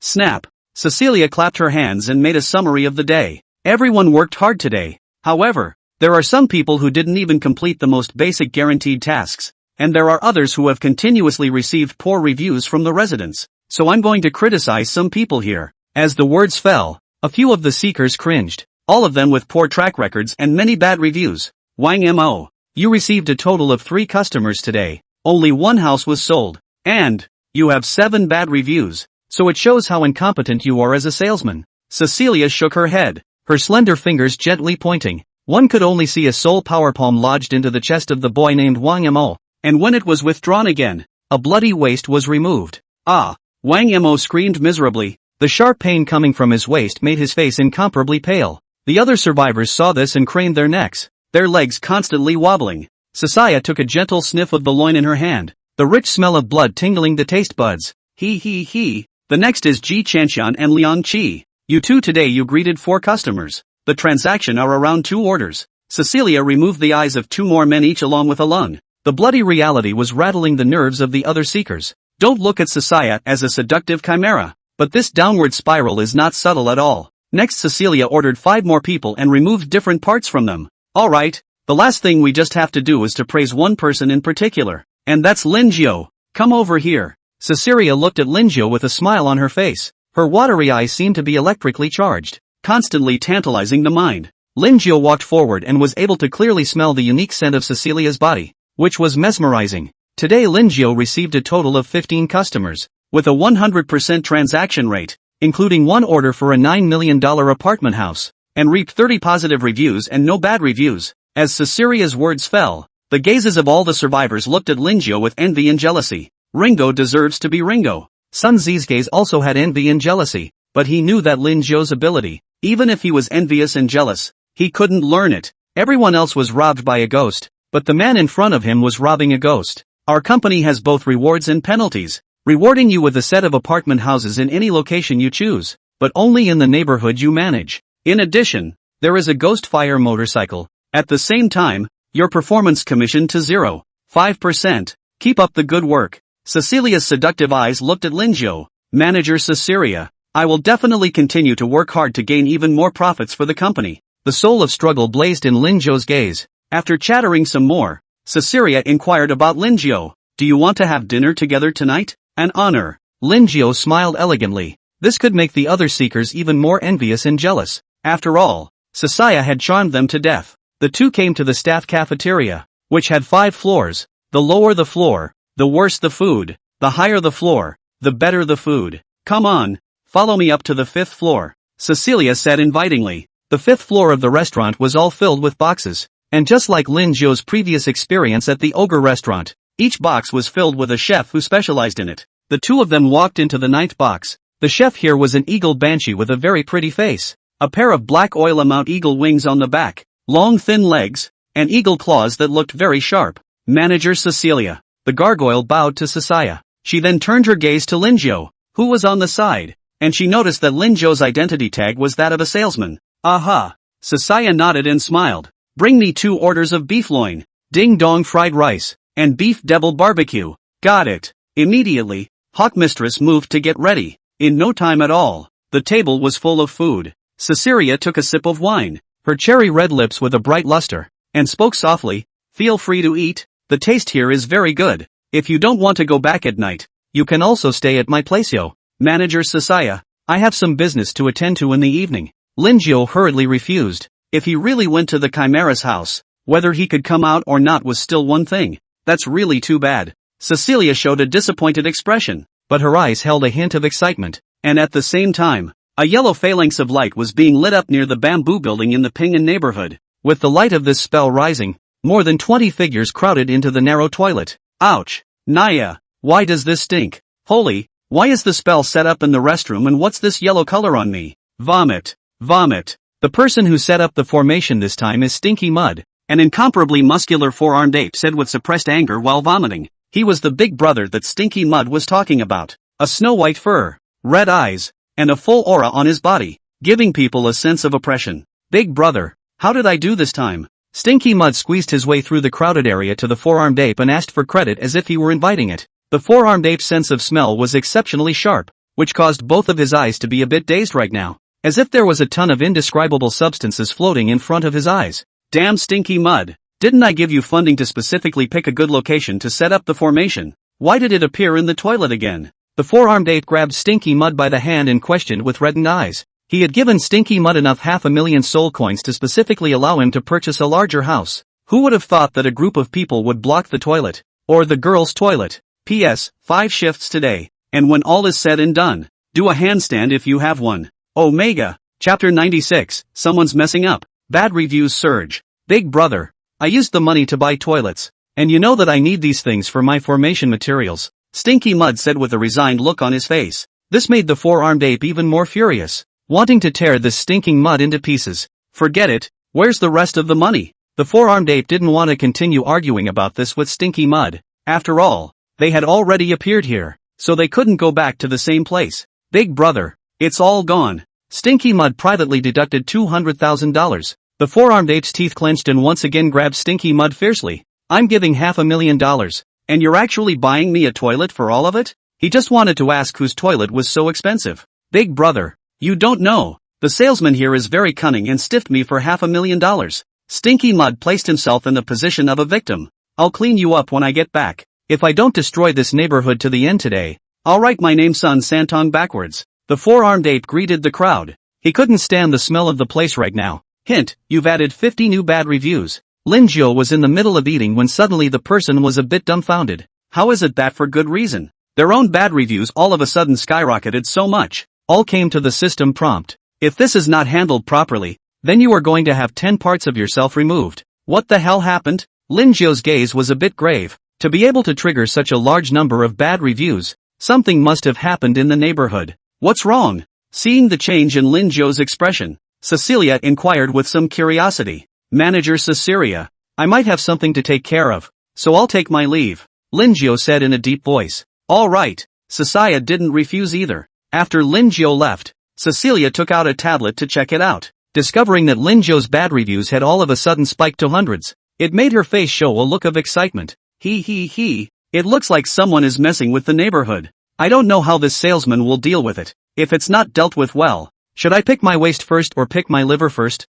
Snap! Cecilia clapped her hands and made a summary of the day. Everyone worked hard today. However, there are some people who didn't even complete the most basic guaranteed tasks, and there are others who have continuously received poor reviews from the residents. So I'm going to criticize some people here. As the words fell, a few of the seekers cringed, all of them with poor track records and many bad reviews. Wang Mo, you received a total of 3 customers today. Only 1 house was sold. And you have 7 bad reviews, so it shows how incompetent you are as a salesman. Cecilia shook her head, her slender fingers gently pointing. One could only see a soul power palm lodged into the chest of the boy named Wang Mo, and when it was withdrawn again, a bloody waist was removed. Ah! Wang Mo screamed miserably. The sharp pain coming from his waist made his face incomparably pale. The other survivors saw this and craned their necks, their legs constantly wobbling. Sasaya took a gentle sniff of the loin in her hand, the rich smell of blood tingling the taste buds. He. The next is Ji Chanxian and Liang Qi. You 2 today you greeted 4 customers. The transaction are around 2 orders. Cecilia removed the eyes of 2 more men each along with a lung. The bloody reality was rattling the nerves of the other seekers. Don't look at Sasaya as a seductive chimera, but this downward spiral is not subtle at all. Next Cecilia ordered 5 more people and removed different parts from them. Alright, the last thing we just have to do is to praise one person in particular, and that's Lin Jiu. Come over here. Cecilia looked at Lin Jiu with a smile on her face. Her watery eyes seemed to be electrically charged, constantly tantalizing the mind. Lin Jiu walked forward and was able to clearly smell the unique scent of Cecilia's body, which was mesmerizing. Today Lin Jiu received a total of 15 customers, with a 100% transaction rate, including 1 order for a $9 million apartment house, and reaped 30 positive reviews and no bad reviews. As Cecilia's words fell, the gazes of all the survivors looked at Lin Jiu with envy and jealousy. Ringo deserves to be Ringo. Sun Zi's gaze also had envy and jealousy, but he knew that Lin Jiu's ability, even if he was envious and jealous, he couldn't learn it. Everyone else was robbed by a ghost, but the man in front of him was robbing a ghost. Our company has both rewards and penalties, rewarding you with a set of apartment houses in any location you choose, but only in the neighborhood you manage. In addition, there is a ghost fire motorcycle. At the same time, your performance commission to 0.5%. Keep up the good work. Cecilia's seductive eyes looked at Lin Jiu. Manager Cecilia, I will definitely continue to work hard to gain even more profits for the company. The soul of struggle blazed in Lin Jiu's gaze. After chattering some more, Cecilia inquired about Lin Jiu. Do you want to have dinner together tonight? An honor. Lin Jiu smiled elegantly. This could make the other seekers even more envious and jealous. After all, Sasaya had charmed them to death. The two came to the staff cafeteria, which had 5 floors. The lower the floor, the worse the food. The higher the floor, the better the food. Come on, follow me up to the 5th floor, Cecilia said invitingly. The 5th floor of the restaurant was all filled with boxes, and just like Lin Zhou's previous experience at the ogre restaurant, each box was filled with a chef who specialized in it. The two of them walked into the 9th box. The chef here was an eagle banshee with a very pretty face, a pair of black oil-amount eagle wings on the back, long thin legs, and eagle claws that looked very sharp. Manager Cecilia. The gargoyle bowed to Sasaya. She then turned her gaze to Lin Zhou, who was on the side, and she noticed that Lin Zhou's identity tag was that of a salesman. Aha! Sasaya nodded and smiled. Bring me 2 orders of beef loin, ding dong fried rice, and beef devil barbecue. Got it. Immediately, Hawk Mistress moved to get ready. In no time at all, the table was full of food. Cecilia took a sip of wine, her cherry red lips with a bright luster, and spoke softly, feel free to eat, the taste here is very good. If you don't want to go back at night, you can also stay at my place. Manager Sasaya, I have some business to attend to in the evening. Lin Zhou hurriedly refused. If he really went to the Chimera's house, whether he could come out or not was still one thing. That's really too bad. Cecilia showed a disappointed expression, but her eyes held a hint of excitement, and at the same time, a yellow phalanx of light was being lit up near the bamboo building in the Pingan neighborhood. With the light of this spell rising, more than 20 figures crowded into the narrow toilet. Ouch! Naya, why does this stink? Holy, why is the spell set up in the restroom and what's this yellow color on me? Vomit. Vomit. The person who set up the formation this time is Stinky Mud, an incomparably muscular 4-armed ape said with suppressed anger while vomiting. He was the big brother that Stinky Mud was talking about. A snow-white fur, red eyes, and a full aura on his body, giving people a sense of oppression. Big brother, how did I do this time? Stinky Mud squeezed his way through the crowded area to the 4-armed ape and asked for credit as if he were inviting it. The 4-armed ape's sense of smell was exceptionally sharp, which caused both of his eyes to be a bit dazed right now, as if there was a ton of indescribable substances floating in front of his eyes. Damn Stinky Mud, didn't I give you funding to specifically pick a good location to set up the formation? Why did it appear in the toilet again? The 4-armed ape grabbed Stinky Mud by the hand and questioned with reddened eyes. He had given Stinky Mud enough 500,000 soul coins to specifically allow him to purchase a larger house. Who would have thought that a group of people would block the toilet? Or the girl's toilet? P.S. 5 shifts today, and when all is said and done, do a handstand if you have one. Omega. Chapter 96, Someone's Messing Up. Bad reviews surge. Big brother, I used the money to buy toilets, and you know that I need these things for my formation materials, Stinky Mud said with a resigned look on his face. This made the 4-armed ape even more furious, wanting to tear this stinking mud into pieces. Forget it, where's the rest of the money? The 4-armed ape didn't want to continue arguing about this with Stinky Mud. After all, they had already appeared here, so they couldn't go back to the same place. Big brother, it's all gone. Stinky Mud privately deducted $200,000. The 4-armed ape's teeth clenched and once again grabbed Stinky Mud fiercely. I'm giving $500,000, and you're actually buying me a toilet for all of it? He just wanted to ask whose toilet was so expensive. Big brother, you don't know. The salesman here is very cunning and stiffed me for $500,000. Stinky Mud placed himself in the position of a victim. I'll clean you up when I get back. If I don't destroy this neighborhood to the end today, I'll write my name Sun Santong backwards. The 4-armed ape greeted the crowd. He couldn't stand the smell of the place right now. Hint, you've added 50 new bad reviews. Lin Zhou was in the middle of eating when suddenly the person was a bit dumbfounded. How is it that for good reason? Their own bad reviews all of a sudden skyrocketed so much. All came to the system prompt. If this is not handled properly, then you are going to have 10 parts of yourself removed. What the hell happened? Lin Zhou's gaze was a bit grave. To be able to trigger such a large number of bad reviews, something must have happened in the neighborhood. What's wrong? Seeing the change in Lin Zhou's expression, Cecilia inquired with some curiosity. Manager Cecilia, I might have something to take care of, so I'll take my leave, Lin Zhou said in a deep voice. All right, Cecilia didn't refuse either. After Lin Zhou left, Cecilia took out a tablet to check it out. Discovering that Lin Zhou's bad reviews had all of a sudden spiked to hundreds, it made her face show a look of excitement. It looks like someone is messing with the neighborhood. I don't know how this salesman will deal with it. If it's not dealt with well, should I pick my waist first or pick my liver first?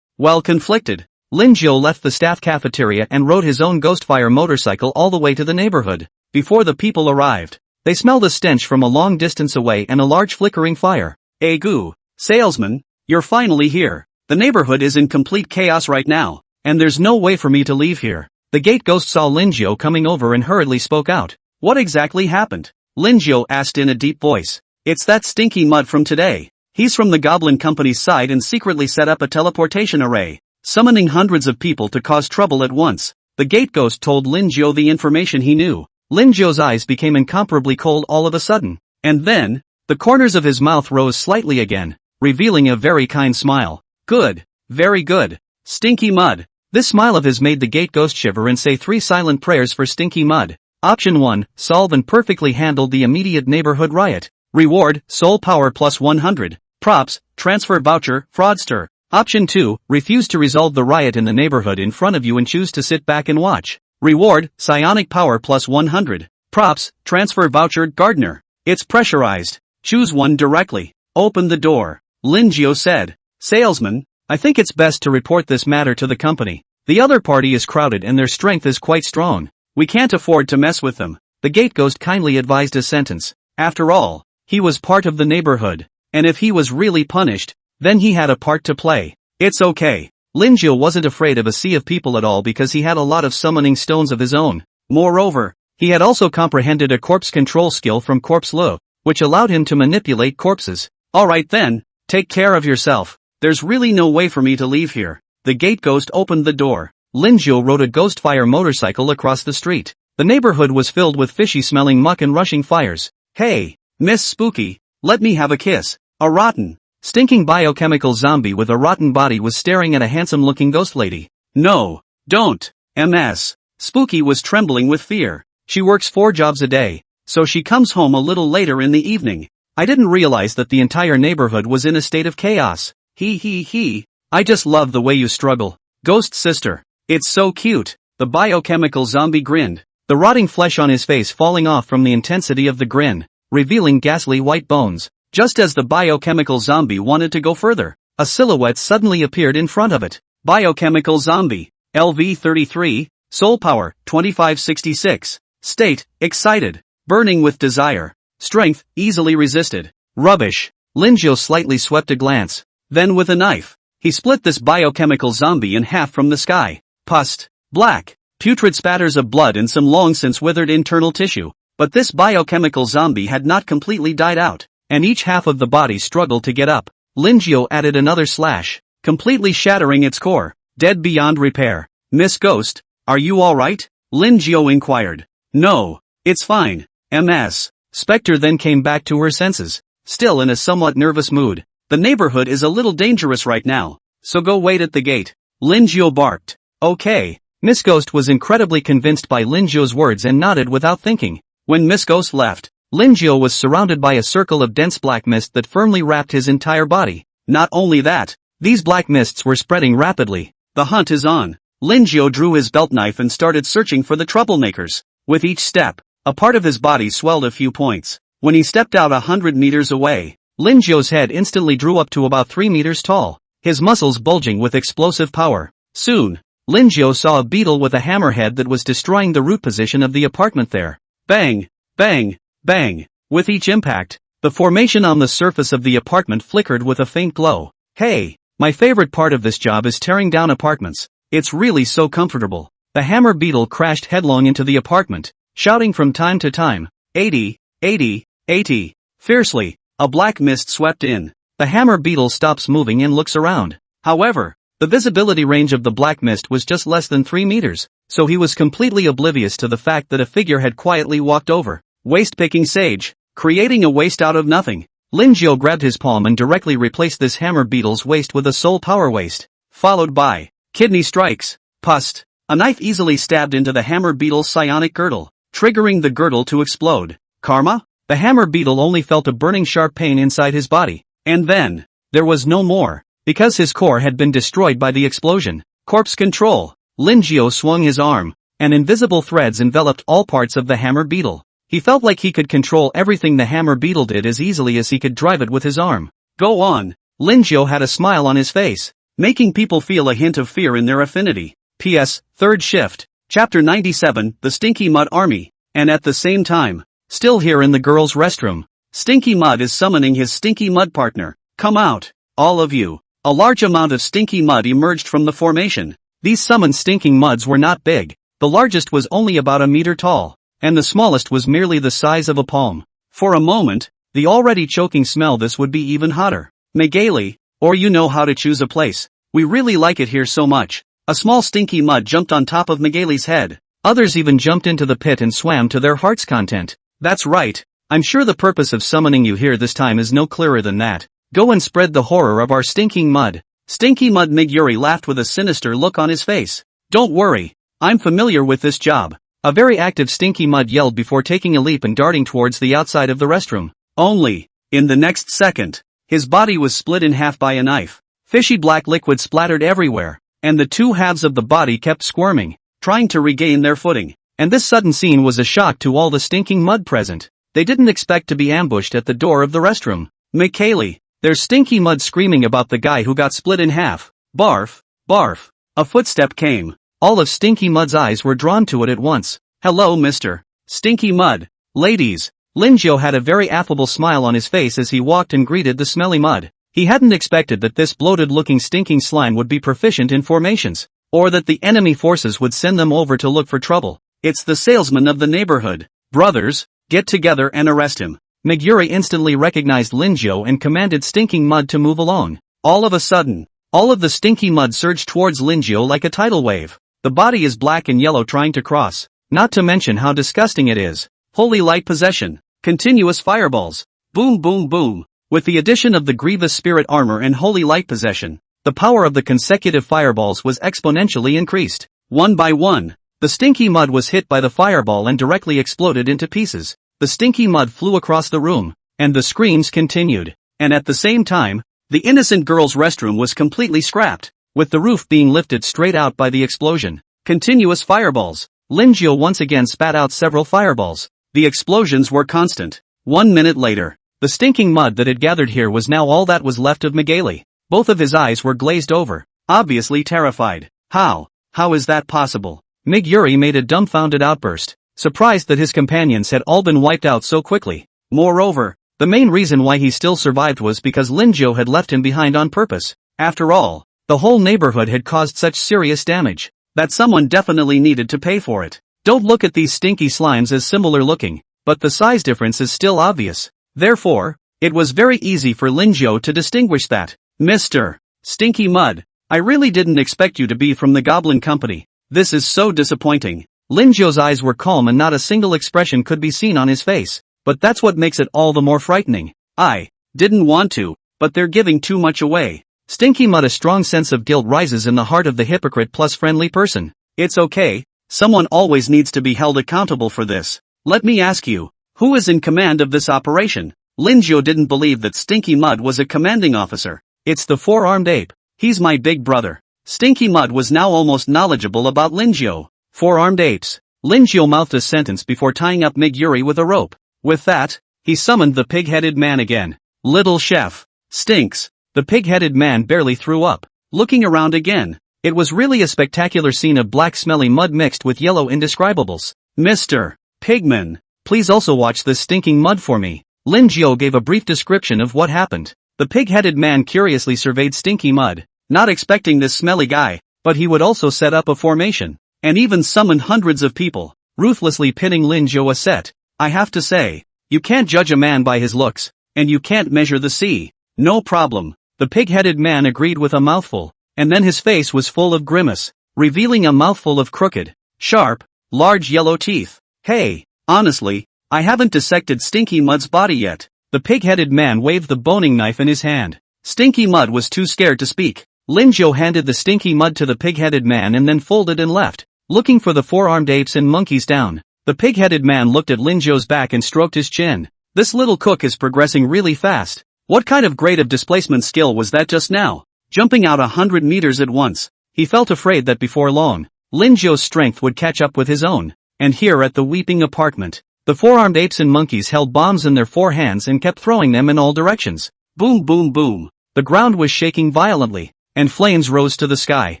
While conflicted, Lin Zhou left the staff cafeteria and rode his own Ghostfire motorcycle all the way to the neighborhood. before the people arrived. They smelled a stench from a long distance away and a large flickering fire. Goo, salesman, you're finally here. The neighborhood is in complete chaos right now, and there's no way for me to leave here. The gate ghost saw Linjiao coming over and hurriedly spoke out. What exactly happened? Linjiao asked in a deep voice. It's that stinky mud from today. He's from the Goblin Company's side and secretly set up a teleportation array, summoning hundreds of people to cause trouble at once. The gate ghost told Linjiao the information he knew. Linjiao's eyes became incomparably cold all of a sudden, and then, the corners of his mouth rose slightly again, revealing a very kind smile. Good, very good. Stinky mud. This smile of his made the gate ghost shiver and say 3 silent prayers for stinky mud. Option 1, solve and perfectly handle the immediate neighborhood riot. Reward, soul power plus 100. Props, transfer voucher, fraudster. Option 2, refuse to resolve the riot in the neighborhood in front of you and choose to sit back and watch. Reward, psionic power plus 100. Props, transfer voucher, gardener. It's pressurized. Choose one directly. Open the door. Linjiao said. Salesman, I think it's best to report this matter to the company. The other party is crowded and their strength is quite strong. We can't afford to mess with them. The gate ghost kindly advised his sentence. After all, he was part of the neighborhood, and if he was really punished, then he had a part to play. It's okay. Linjiao wasn't afraid of a sea of people at all because he had a lot of summoning stones of his own. Moreover, he had also comprehended a corpse control skill from Corpse Lu, which allowed him to manipulate corpses. Alright then, take care of yourself. There's really no way for me to leave here. The gate ghost opened the door. Linjiao rode a ghost fire motorcycle across the street. The neighborhood was filled with fishy-smelling muck and rushing fires. Hey, Miss Spooky, let me have a kiss. A rotten, stinking biochemical zombie with a rotten body was staring at a handsome-looking ghost lady. No, don't. MS. Spooky was trembling with fear. She works 4 jobs a day, so she comes home a little later in the evening. I didn't realize that the entire neighborhood was in a state of chaos. He. I just love the way you struggle. Ghost sister. It's so cute. The biochemical zombie grinned, the rotting flesh on his face falling off from the intensity of the grin, revealing ghastly white bones. Just as the biochemical zombie wanted to go further, a silhouette suddenly appeared in front of it. Biochemical zombie. LV33, soul power, 2566. State, excited. Burning with desire. Strength, easily resisted. Rubbish. Linjiao slightly swept a glance. Then with a knife, he split this biochemical zombie in half from the sky. Pus, black, putrid spatters of blood and some long since withered internal tissue. But this biochemical zombie had not completely died out, and each half of the body struggled to get up. Linjiao added another slash, completely shattering its core. Dead beyond repair. Miss Ghost, are you alright? Linjiao inquired. No, it's fine. MS. Spectre then came back to her senses, still in a somewhat nervous mood. The neighborhood is a little dangerous right now, so go wait at the gate. Linjiao barked. Okay. Miss Ghost was incredibly convinced by Linjiao's words and nodded without thinking. When Miss Ghost left, Linjiao was surrounded by a circle of dense black mist that firmly wrapped his entire body. Not only that, these black mists were spreading rapidly. The hunt is on. Linjiao drew his belt knife and started searching for the troublemakers. With each step, a part of his body swelled a few points. When he stepped out 100 meters away, Linjiao's head instantly drew up to about 3 meters tall, his muscles bulging with explosive power. Soon, Linjiao saw a beetle with a hammerhead that was destroying the root position of the apartment there. Bang, bang, bang. With each impact, the formation on the surface of the apartment flickered with a faint glow. Hey, my favorite part of this job is tearing down apartments. It's really so comfortable. The hammer beetle crashed headlong into the apartment, shouting from time to time, 80, 80, 80. Fiercely, a black mist swept in. The hammer beetle stops moving and looks around. However, the visibility range of the black mist was just less than 3 meters, so he was completely oblivious to the fact that a figure had quietly walked over. Waste-picking sage, creating a waste out of nothing. Linjiao grabbed his palm and directly replaced this hammer beetle's waste with a soul power waste, followed by kidney strikes. Pust. A knife easily stabbed into the hammer beetle's psionic girdle, triggering the girdle to explode. Karma? The hammer beetle only felt a burning sharp pain inside his body, and then, there was no more, because his core had been destroyed by the explosion. Corpse control. Linjiao swung his arm, and invisible threads enveloped all parts of the hammer beetle. He felt like he could control everything the hammer beetle did as easily as he could drive it with his arm. Go on. Linjiao had a smile on his face, making people feel a hint of fear in their affinity. P.S. Third shift. Chapter 97, The Stinky Mud Army. And at the same time, still here in the girls' restroom, Stinky Mud is summoning his Stinky Mud partner. Come out, all of you. A large amount of Stinky Mud emerged from the formation. These summoned Stinking Muds were not big. The largest was only about a meter tall, and the smallest was merely the size of a palm. For a moment, the already choking smell this would be even hotter. Magali, or you know how to choose a place. We really like it here so much. A small Stinky Mud jumped on top of Magali's head. Others even jumped into the pit and swam to their heart's content. That's right. I'm sure the purpose of summoning you here this time is no clearer than that. Go and spread the horror of our Stinking Mud. Stinky Mud Miguri laughed with a sinister look on his face. Don't worry. I'm familiar with this job. A very active Stinky Mud yelled before taking a leap and darting towards the outside of the restroom. Only, in the next second, his body was split in half by a knife. Fishy black liquid splattered everywhere, and the two halves of the body kept squirming, trying to regain their footing. And this sudden scene was a shock to all the Stinking Mud present. They didn't expect to be ambushed at the door of the restroom. Magali, there's Stinky Mud screaming about the guy who got split in half. Barf, barf. A footstep came. All of Stinky Mud's eyes were drawn to it at once. Hello, Mr. Stinky Mud. Ladies. Linjo had a very affable smile on his face as he walked and greeted the smelly mud. He hadn't expected that this bloated-looking stinking slime would be proficient in formations, or that the enemy forces would send them over to look for trouble. It's the salesman of the neighborhood. Brothers, get together and arrest him. Miguri instantly recognized Linjo and commanded Stinking Mud to move along. All of a sudden, all of the Stinky Mud surged towards Linjo like a tidal wave. The body is black and yellow trying to cross, not to mention how disgusting it is. Holy light possession. Continuous fireballs. Boom boom boom. With the addition of the Grievous Spirit Armor and Holy Light Possession, the power of the consecutive fireballs was exponentially increased. One by one, the Stinky Mud was hit by the fireball and directly exploded into pieces. The Stinky Mud flew across the room, and the screams continued. And at the same time, the innocent girl's restroom was completely scrapped, with the roof being lifted straight out by the explosion. Continuous fireballs. Linjo once again spat out several fireballs. The explosions were constant. 1 minute later, the Stinking Mud that had gathered here was now all that was left of Magali. Both of his eyes were glazed over, obviously terrified. How is that possible? Miguri made a dumbfounded outburst, surprised that his companions had all been wiped out so quickly. Moreover, the main reason why he still survived was because Linjo had left him behind on purpose. After all, the whole neighborhood had caused such serious damage that someone definitely needed to pay for it. Don't look at these stinky slimes as similar looking, but the size difference is still obvious. Therefore, it was very easy for Linjo to distinguish that. Mr. Stinky Mud, I really didn't expect you to be from the Goblin Company. This is so disappointing. Linjo's eyes were calm and not a single expression could be seen on his face, but that's what makes it all the more frightening. I didn't want to, but they're giving too much away. Stinky Mud. A strong sense of guilt rises in the heart of the hypocrite plus friendly person. It's okay, someone always needs to be held accountable for this. Let me ask you, who is in command of this operation? Linjo didn't believe that Stinky Mud was a commanding officer. It's the four-armed ape. He's my big brother. Stinky Mud was now almost knowledgeable about Linjo. Four-armed apes. Linjo mouthed a sentence before tying up Miguri with a rope. With that, he summoned the pig-headed man again. Little chef. Stinks. The pig-headed man barely threw up. Looking around again, it was really a spectacular scene of black smelly mud mixed with yellow indescribables. Mr. Pigman, please also watch this stinking mud for me. Linjo gave a brief description of what happened. The pig-headed man curiously surveyed Stinky Mud, not expecting this smelly guy, but he would also set up a formation, and even summoned hundreds of people, ruthlessly pitting Linjo a set. I have to say, you can't judge a man by his looks, and you can't measure the sea. No problem. The pig-headed man agreed with a mouthful, and then his face was full of grimace, revealing a mouthful of crooked, sharp, large yellow teeth. Hey, honestly, I haven't dissected Stinky Mud's body yet. The pig-headed man waved the boning knife in his hand. Stinky Mud was too scared to speak. Linjo handed the Stinky Mud to the pig-headed man and then folded and left, looking for the four-armed apes and monkeys down. The pig-headed man looked at Linjo's back and stroked his chin. This little cook is progressing really fast. What kind of grade of displacement skill was that just now? Jumping out 100 meters at once. He felt afraid that before long, Linjo's strength would catch up with his own. And here at the weeping apartment, the four-armed apes and monkeys held bombs in their four hands and kept throwing them in all directions. Boom boom boom. The ground was shaking violently, and flames rose to the sky.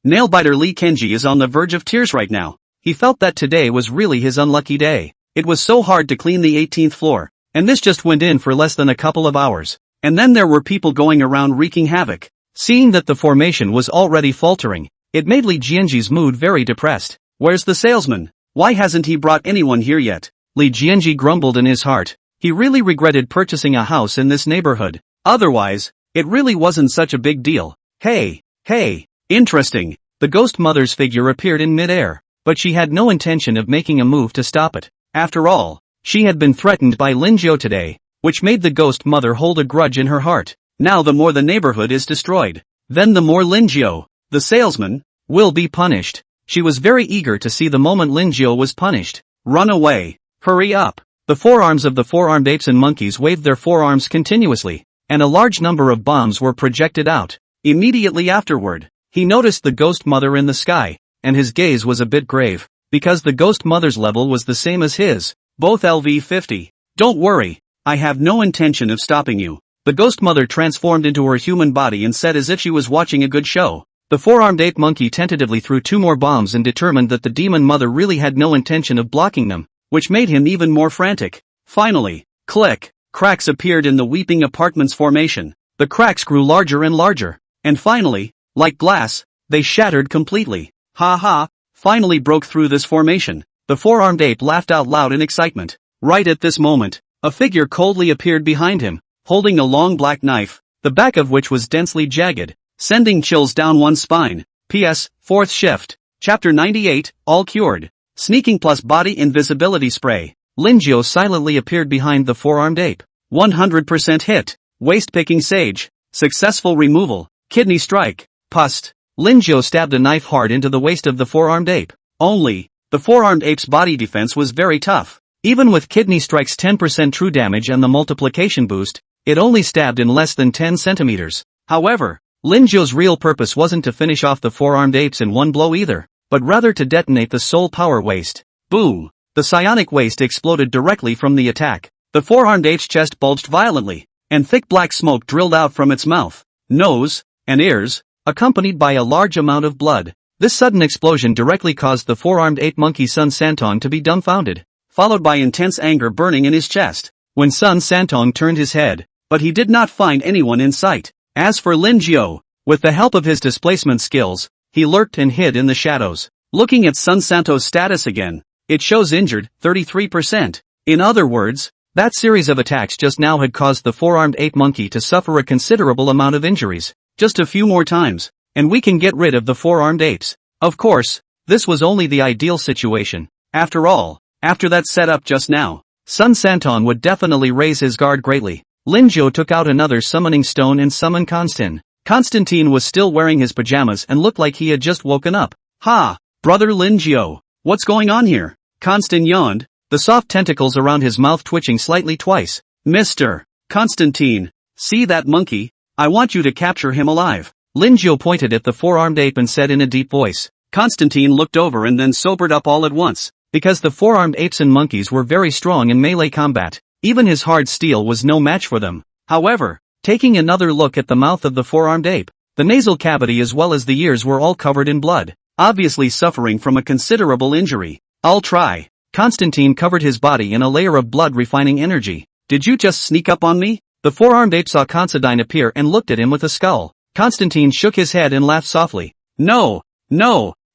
Nailbiter Lee Kenji is on the verge of tears right now. He felt that today was really his unlucky day. It was so hard to clean the 18th floor, and this just went in for less than a couple of hours. And then there were people going around wreaking havoc. Seeing that the formation was already faltering, it made Li Jianji's mood very depressed. Where's the salesman? Why hasn't he brought anyone here yet? Li Jianji grumbled in his heart. He really regretted purchasing a house in this neighborhood. Otherwise, it really wasn't such a big deal. Hey, interesting. The ghost mother's figure appeared in midair, but she had no intention of making a move to stop it. After all, she had been threatened by Lin Jiao today, which made the ghost mother hold a grudge in her heart. Now the more the neighborhood is destroyed, then the more Lin Jiao, the salesman, will be punished. She was very eager to see the moment Lin Jiao was punished. Run away. Hurry up. The forearms of the four-armed apes and monkeys waved their forearms continuously, and a large number of bombs were projected out. Immediately afterward, he noticed the ghost mother in the sky, and his gaze was a bit grave, because the ghost mother's level was the same as his, both LV50. Don't worry, I have no intention of stopping you. The ghost mother transformed into her human body and said as if she was watching a good show. The four-armed ape monkey tentatively threw 2 more bombs and determined that the demon mother really had no intention of blocking them, which made him even more frantic. Finally, click, cracks appeared in the Weeping Apartments formation. The cracks grew larger and larger, and finally, like glass, they shattered completely. Finally broke through this formation. The four-armed ape laughed out loud in excitement. Right at this moment, a figure coldly appeared behind him, holding a long black knife, the back of which was densely jagged, sending chills down one's spine. PS, 4th shift. Chapter 98, all cured. Sneaking plus body invisibility spray. Lin Jiao silently appeared behind the four-armed ape. 100% hit. Waist-picking sage. Successful removal. Kidney strike. Pust. Lin Jiao stabbed a knife hard into the waist of the four-armed ape. Only, the four-armed ape's body defense was very tough. Even with kidney strike's 10% true damage and the multiplication boost, it only stabbed in less than 10 centimeters. However, Lin Jiao's real purpose wasn't to finish off the four-armed apes in one blow either, but rather to detonate the soul power waste. Boom! The psionic waste exploded directly from the attack. The four-armed ape's chest bulged violently, and thick black smoke drilled out from its mouth, nose, and ears, accompanied by a large amount of blood. This sudden explosion directly caused the four-armed ape monkey Sun Santong to be dumbfounded, followed by intense anger burning in his chest. When Sun Santong turned his head, but he did not find anyone in sight. As for Lin Jiao, with the help of his displacement skills, he lurked and hid in the shadows. Looking at Sun Santong's status again, it shows injured, 33%. In other words, that series of attacks just now had caused the four-armed ape monkey to suffer a considerable amount of injuries. Just a few more times, and we can get rid of the four-armed apes. Of course, this was only the ideal situation. After all, after that setup just now, Sun Santong would definitely raise his guard greatly. Lin Jiao took out another summoning stone and summoned Constantine. Constantine was still wearing his pajamas and looked like he had just woken up. Ha! Brother Lin Jiao, what's going on here? Constantine yawned, the soft tentacles around his mouth twitching slightly twice. Mr. Constantine, see that monkey? I want you to capture him alive. Lin Jiao pointed at the four-armed ape and said in a deep voice. Constantine looked over and then sobered up all at once, because the four-armed apes and monkeys were very strong in melee combat. Even his hard steel was no match for them. However, taking another look at the mouth of the four-armed ape, the nasal cavity as well as the ears were all covered in blood, obviously suffering from a considerable injury. I'll try. Constantine covered his body in a layer of blood-refining energy. Did you just sneak up on me? The four-armed ape saw Constantine appear and looked at him with a scowl. Constantine shook his head and laughed softly. No,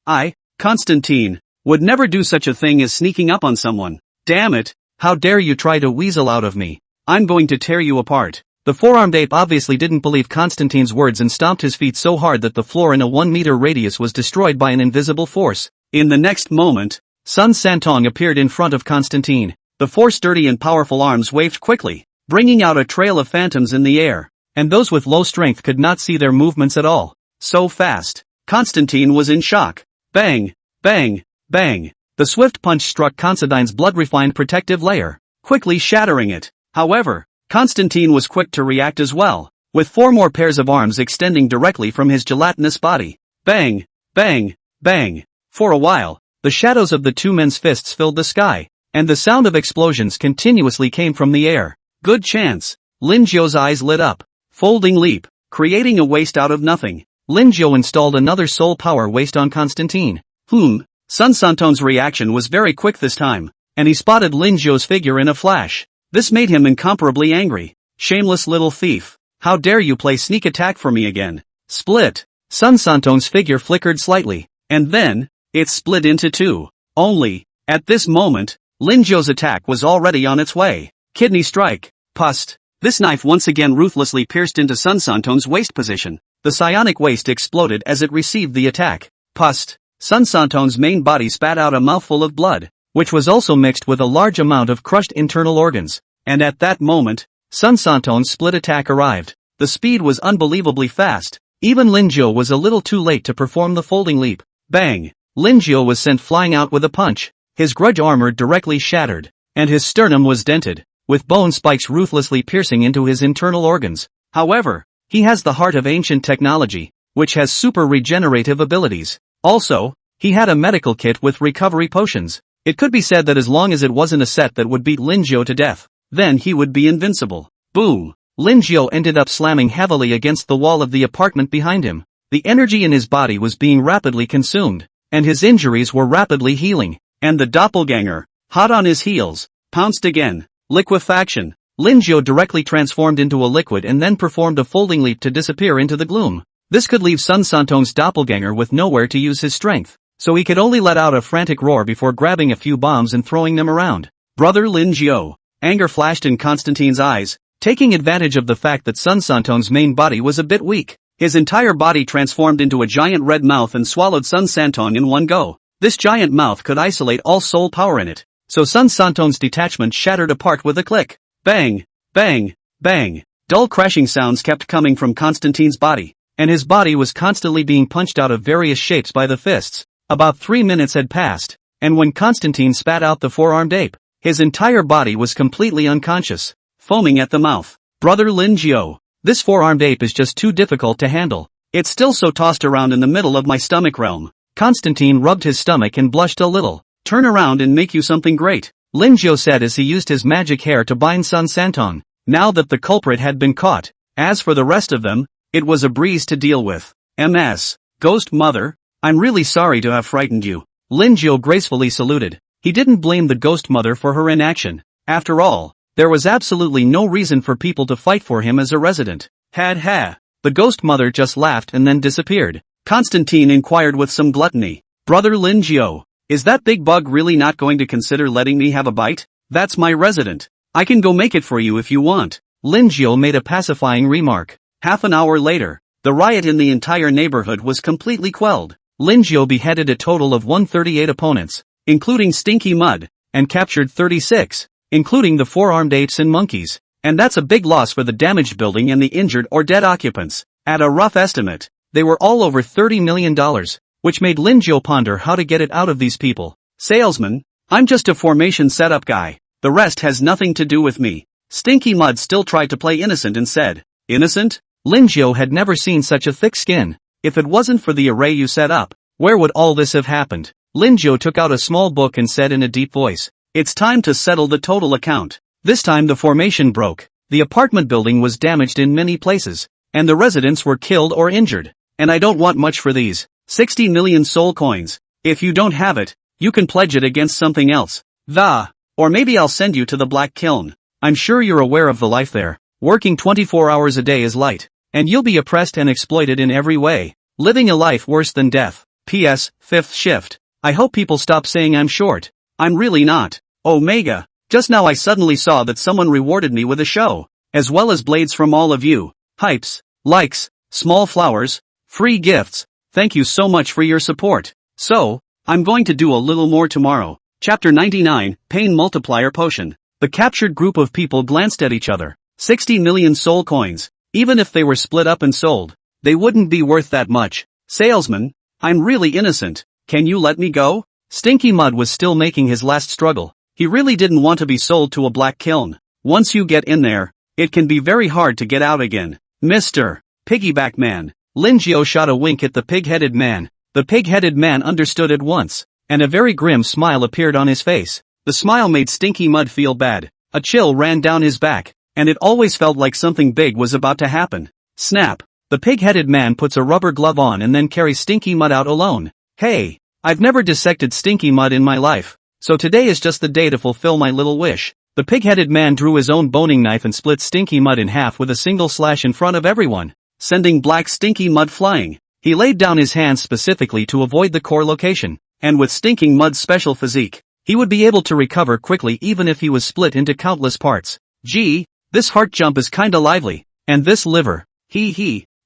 I, Constantine, would never do such a thing as sneaking up on someone. Damn it, how dare you try to weasel out of me? I'm going to tear you apart. The four-armed ape obviously didn't believe Constantine's words and stomped his feet so hard that the floor in a 1-meter radius was destroyed by an invisible force. In the next moment, Sun Santong appeared in front of Constantine. The four sturdy and powerful arms waved quickly, bringing out a trail of phantoms in the air, and those with low strength could not see their movements at all. So fast. Constantine was in shock. Bang, bang, bang. The swift punch struck Constantine's blood-refined protective layer, quickly shattering it. However, Constantine was quick to react as well, with 4 more pairs of arms extending directly from his gelatinous body. Bang, bang, bang. For a while, the shadows of the two men's fists filled the sky, and the sound of explosions continuously came from the air. Good chance. Lin Jiao's eyes lit up. Folding leap, creating a waste out of nothing. Lin Jiao installed another soul power waste on Constantine. Sun Santong's reaction was very quick this time, and he spotted Lin Zhou's figure in a flash. This made him incomparably angry. Shameless little thief. How dare you play sneak attack for me again? Split. Sun Santon's figure flickered slightly, and then, it split into two. Only, at this moment, Lin Zhou's attack was already on its way. Kidney strike. Pust. This knife once again ruthlessly pierced into Sun Santon's waist position. The psionic waist exploded as it received the attack. Pust. Sun Santon's main body spat out a mouthful of blood, which was also mixed with a large amount of crushed internal organs. And at that moment, Sun Santon's split attack arrived. The speed was unbelievably fast. Even Lin Zhou was a little too late to perform the folding leap. Bang! Lin Zhou was sent flying out with a punch. His grudge armor directly shattered, and his sternum was dented, with bone spikes ruthlessly piercing into his internal organs. However, he has the heart of ancient technology, which has super regenerative abilities. Also, he had a medical kit with recovery potions. It could be said that as long as it wasn't a set that would beat Lin Zhou to death, then he would be invincible. Boom! Lin Zhou ended up slamming heavily against the wall of the apartment behind him. The energy in his body was being rapidly consumed, and his injuries were rapidly healing. And the doppelganger, hot on his heels, pounced again. Liquefaction. Lin Zhou directly transformed into a liquid and then performed a folding leap to disappear into the gloom. This could leave Sun Santon's doppelganger with nowhere to use his strength, so he could only let out a frantic roar before grabbing a few bombs and throwing them around. Brother Lin Zhou. Anger flashed in Constantine's eyes, taking advantage of the fact that Sun Santon's main body was a bit weak. His entire body transformed into a giant red mouth and swallowed Sun Santon in one go. This giant mouth could isolate all soul power in it, so Sun Santon's detachment shattered apart with a click. Bang! Bang! Bang! Dull crashing sounds kept coming from Constantine's body, and his body was constantly being punched out of various shapes by the fists. About 3 minutes had passed, and when Constantine spat out the four-armed ape, his entire body was completely unconscious, foaming at the mouth. Brother Lin Zhou, this four-armed ape is just too difficult to handle. It's still so tossed around in the middle of my stomach realm. Constantine rubbed his stomach and blushed a little. Turn around and make you something great, Lin Zhou said as he used his magic hair to bind Sun Santon, now that the culprit had been caught. As for the rest of them, it was a breeze to deal with. MS. Ghost Mother, I'm really sorry to have frightened you. Lin Zhou gracefully saluted. He didn't blame the Ghost Mother for her inaction. After all, there was absolutely no reason for people to fight for him as a resident. Ha. The Ghost Mother just laughed and then disappeared. Constantine inquired with some gluttony. Brother Lin Zhou, is that big bug really not going to consider letting me have a bite? That's my resident. I can go make it for you if you want. Lin Zhou made a pacifying remark. Half an hour later, the riot in the entire neighborhood was completely quelled. Lin Zhou beheaded a total of 138 opponents, including Stinky Mud, and captured 36, including the four-armed apes and monkeys. And that's a big loss for the damaged building and the injured or dead occupants. At a rough estimate, they were all over $30 million, which made Lin Zhou ponder how to get it out of these people. Salesman, I'm just a formation setup guy. The rest has nothing to do with me. Stinky Mud still tried to play innocent and said, Innocent? Lin Zhou had never seen such a thick skin. If it wasn't for the array you set up, where would all this have happened? Lin Zhou took out a small book and said in a deep voice, It's time to settle the total account. This time the formation broke. The apartment building was damaged in many places, and the residents were killed or injured. And I don't want much for these 60 million soul coins. If you don't have it, you can pledge it against something else. Or maybe I'll send you to the Black Kiln. I'm sure you're aware of the life there. Working 24 hours a day is light, and you'll be oppressed and exploited in every way. Living a life worse than death. P.S. 5th shift. I hope people stop saying I'm short. I'm really not. Omega. Just now I suddenly saw that someone rewarded me with a show, as well as blades from all of you. Hypes, likes, small flowers, free gifts. Thank you so much for your support. So, I'm going to do a little more tomorrow. Chapter 99, Pain Multiplier Potion. The captured group of people glanced at each other. 60 million soul coins. Even if they were split up and sold, they wouldn't be worth that much. Salesman, I'm really innocent. Can you let me go? Stinky Mud was still making his last struggle. He really didn't want to be sold to a black kiln. Once you get in there, it can be very hard to get out again. Mr. Piggyback Man. Lin Zhou shot a wink at the pig-headed man. The pig-headed man understood at once, and a very grim smile appeared on his face. The smile made Stinky Mud feel bad. A chill ran down his back, and it always felt like something big was about to happen. Snap. The pig-headed man puts a rubber glove on and then carries Stinky Mud out alone. Hey, I've never dissected Stinky Mud in my life. so today is just the day to fulfill my little wish. The pig-headed man drew his own boning knife and split Stinky Mud in half with a single slash in front of everyone, sending black Stinky Mud flying. He laid down his hands specifically to avoid the core location, and with Stinking Mud's special physique, he would be able to recover quickly even if he was split into countless parts. Gee, this heart jump is kinda lively, and this liver,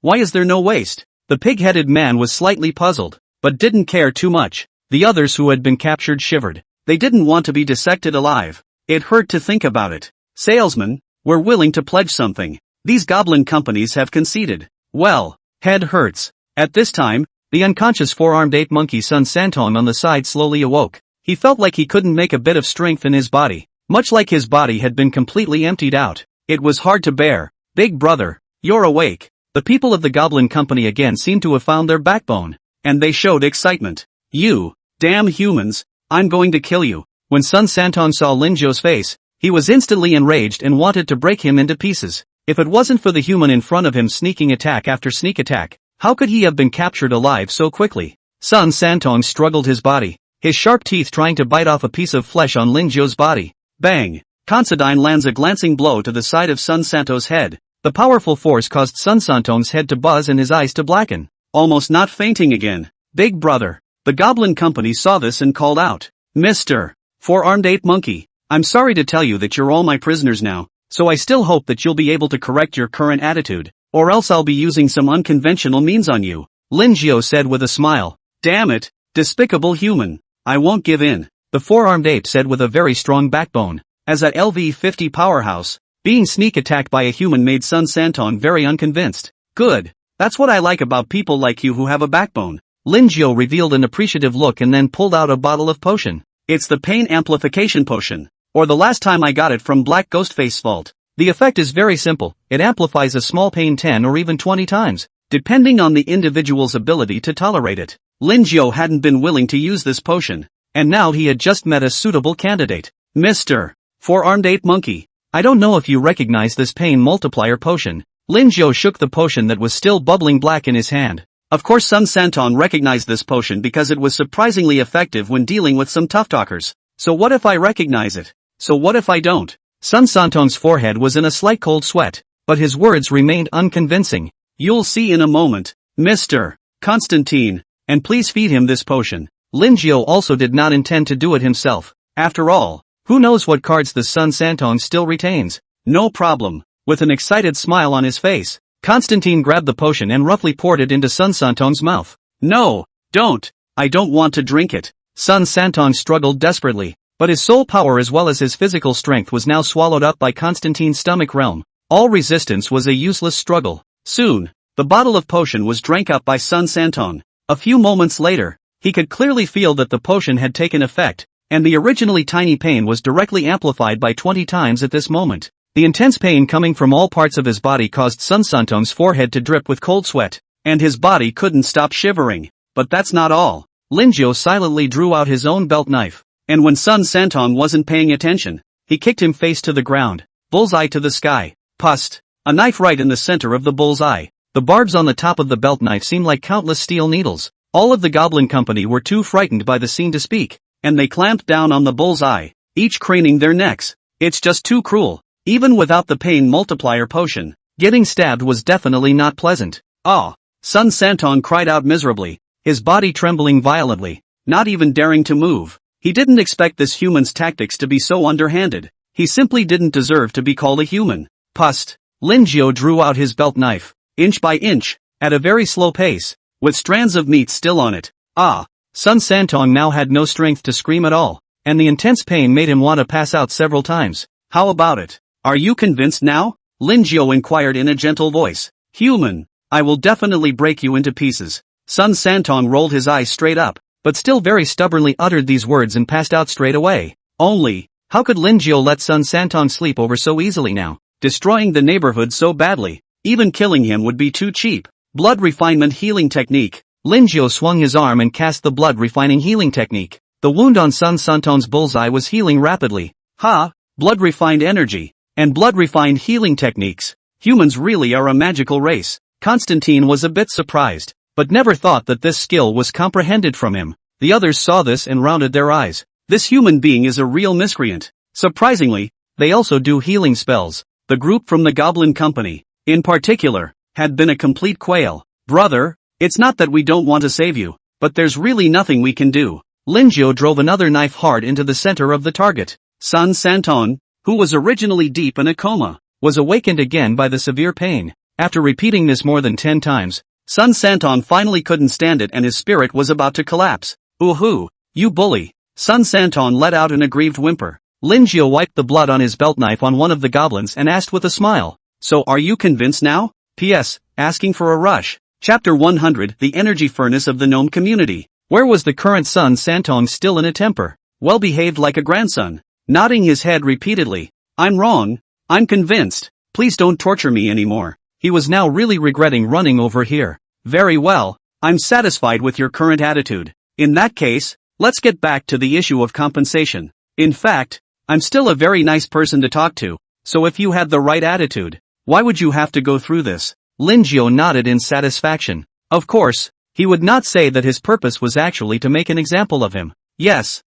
why is there no waste? The pig-headed man was slightly puzzled, but didn't care too much. The others who had been captured shivered. They didn't want to be dissected alive. It hurt to think about it. Salesman, we're willing to pledge something. These goblin companies have conceded. Well, head hurts. At this time, the unconscious four-armed ape monkey Sun Santong on the side slowly awoke. He felt like he couldn't make a bit of strength in his body, much like his body had been completely emptied out. It was hard to bear. Big brother, you're awake. The people of the Goblin Company again seemed to have found their backbone, and they showed excitement. You, damn humans, I'm going to kill you. When Sun Santong saw Lin Zhou's face, he was instantly enraged and wanted to break him into pieces. If it wasn't for the human in front of him sneaking attack after sneak attack, how could he have been captured alive so quickly? Sun Santong struggled his body, his sharp teeth trying to bite off a piece of flesh on Lin Zhou's body. Bang! Considine lands a glancing blow to the side of Sun Santong's head. The powerful force caused Sun Santong's head to buzz and his eyes to blacken, almost not fainting again. Big brother. The Goblin Company saw this and called out, Mr. Four-armed ape monkey, I'm sorry to tell you that you're all my prisoners now, so I still hope that you'll be able to correct your current attitude, or else I'll be using some unconventional means on you. Lin Zhou said with a smile. Damn it, despicable human. I won't give in. The four-armed ape said with a very strong backbone. As at LV-50 powerhouse, being sneak attacked by a human made Sun Santong very unconvinced. Good. That's what I like about people like you who have a backbone. Lin Zhou revealed an appreciative look and then pulled out a bottle of potion. It's the pain amplification potion, or the last time I got it from Black Ghostface's vault. The effect is very simple. It amplifies a small pain 10 or even 20 times, depending on the individual's ability to tolerate it. Lin Zhou hadn't been willing to use this potion, and now he had just met a suitable candidate. Mr. Four-armed ape monkey, I don't know if you recognize this pain multiplier potion. Lin Zhou shook the potion that was still bubbling black in his hand. Of course Sun Santong recognized this potion because it was surprisingly effective when dealing with some tough talkers. So what if I recognize it? So what if I don't? Sun Santong's forehead was in a slight cold sweat, but his words remained unconvincing. You'll see in a moment, Mr. Constantine, and please feed him this potion. Lin Zhou also did not intend to do it himself. After all, who knows what cards the Sun Santong still retains? No problem. With an excited smile on his face, Constantine grabbed the potion and roughly poured it into Sun Santong's mouth. No, don't. I don't want to drink it. Sun Santong struggled desperately, but his soul power as well as his physical strength was now swallowed up by Constantine's stomach realm. All resistance was a useless struggle. Soon, the bottle of potion was drank up by Sun Santong. A few moments later, he could clearly feel that the potion had taken effect, and the originally tiny pain was directly amplified by 20 times at this moment. The intense pain coming from all parts of his body caused Sun Santong's forehead to drip with cold sweat, and his body couldn't stop shivering. But that's not all. Lin Zhou silently drew out his own belt knife, and when Sun Santong wasn't paying attention, he kicked him face to the ground, bullseye to the sky. Pust! A knife right in the center of the bullseye. The barbs on the top of the belt knife seemed like countless steel needles. All of the Goblin Company were too frightened by the scene to speak, and they clamped down on the bullseye, each craning their necks. It's just too cruel. Even without the pain multiplier potion, getting stabbed was definitely not pleasant. Ah! Sun Santong cried out miserably, his body trembling violently, not even daring to move. He didn't expect this human's tactics to be so underhanded. He simply didn't deserve to be called a human. Pust! Lin Zhou drew out his belt knife, inch by inch, at a very slow pace, with strands of meat still on it. Ah! Sun Santong now had no strength to scream at all, and the intense pain made him want to pass out several times. How about it? Are you convinced now? Lin Zhou inquired in a gentle voice. Human, I will definitely break you into pieces. Sun Santong rolled his eyes straight up, but still very stubbornly uttered these words and passed out straight away. Only, how could Lin Zhou let Sun Santong sleep over so easily now? Destroying the neighborhood so badly, even killing him would be too cheap. Blood refinement healing technique. Lin Zhou swung his arm and cast the blood refining healing technique. The wound on Sun Santong's bullseye was healing rapidly. Ha! Blood refined energy, and blood refined healing techniques. Humans really are a magical race. Constantine was a bit surprised, but never thought that this skill was comprehended from him. The others saw this and rounded their eyes. This human being is a real miscreant. Surprisingly, they also do healing spells. The group from the Goblin Company, in particular, had been a complete quail. Brother, it's not that we don't want to save you, but there's really nothing we can do. Lin Jiao drove another knife hard into the center of the target. Sun Santon, who was originally deep in a coma, was awakened again by the severe pain. After repeating this more than 10 times, Sun Santon finally couldn't stand it and his spirit was about to collapse. Ooh, you bully. Sun Santon let out an aggrieved whimper. Lin Jiao wiped the blood on his belt knife on one of the goblins and asked with a smile, "So are you convinced now?" P.S. Asking for a rush. Chapter 100 The Energy Furnace of the Gnome Community. Where was the current Sun Santon still in a temper? Well behaved like a grandson. Nodding his head repeatedly. "I'm wrong. I'm convinced. Please don't torture me anymore." He was now really regretting running over here. "Very well. I'm satisfied with your current attitude. In that case, let's get back to the issue of compensation. In fact, I'm still a very nice person to talk to, so if you had the right attitude, why would you have to go through this?" Lin Jiao nodded in satisfaction. Of course, he would not say that his purpose was actually to make an example of him. Yes,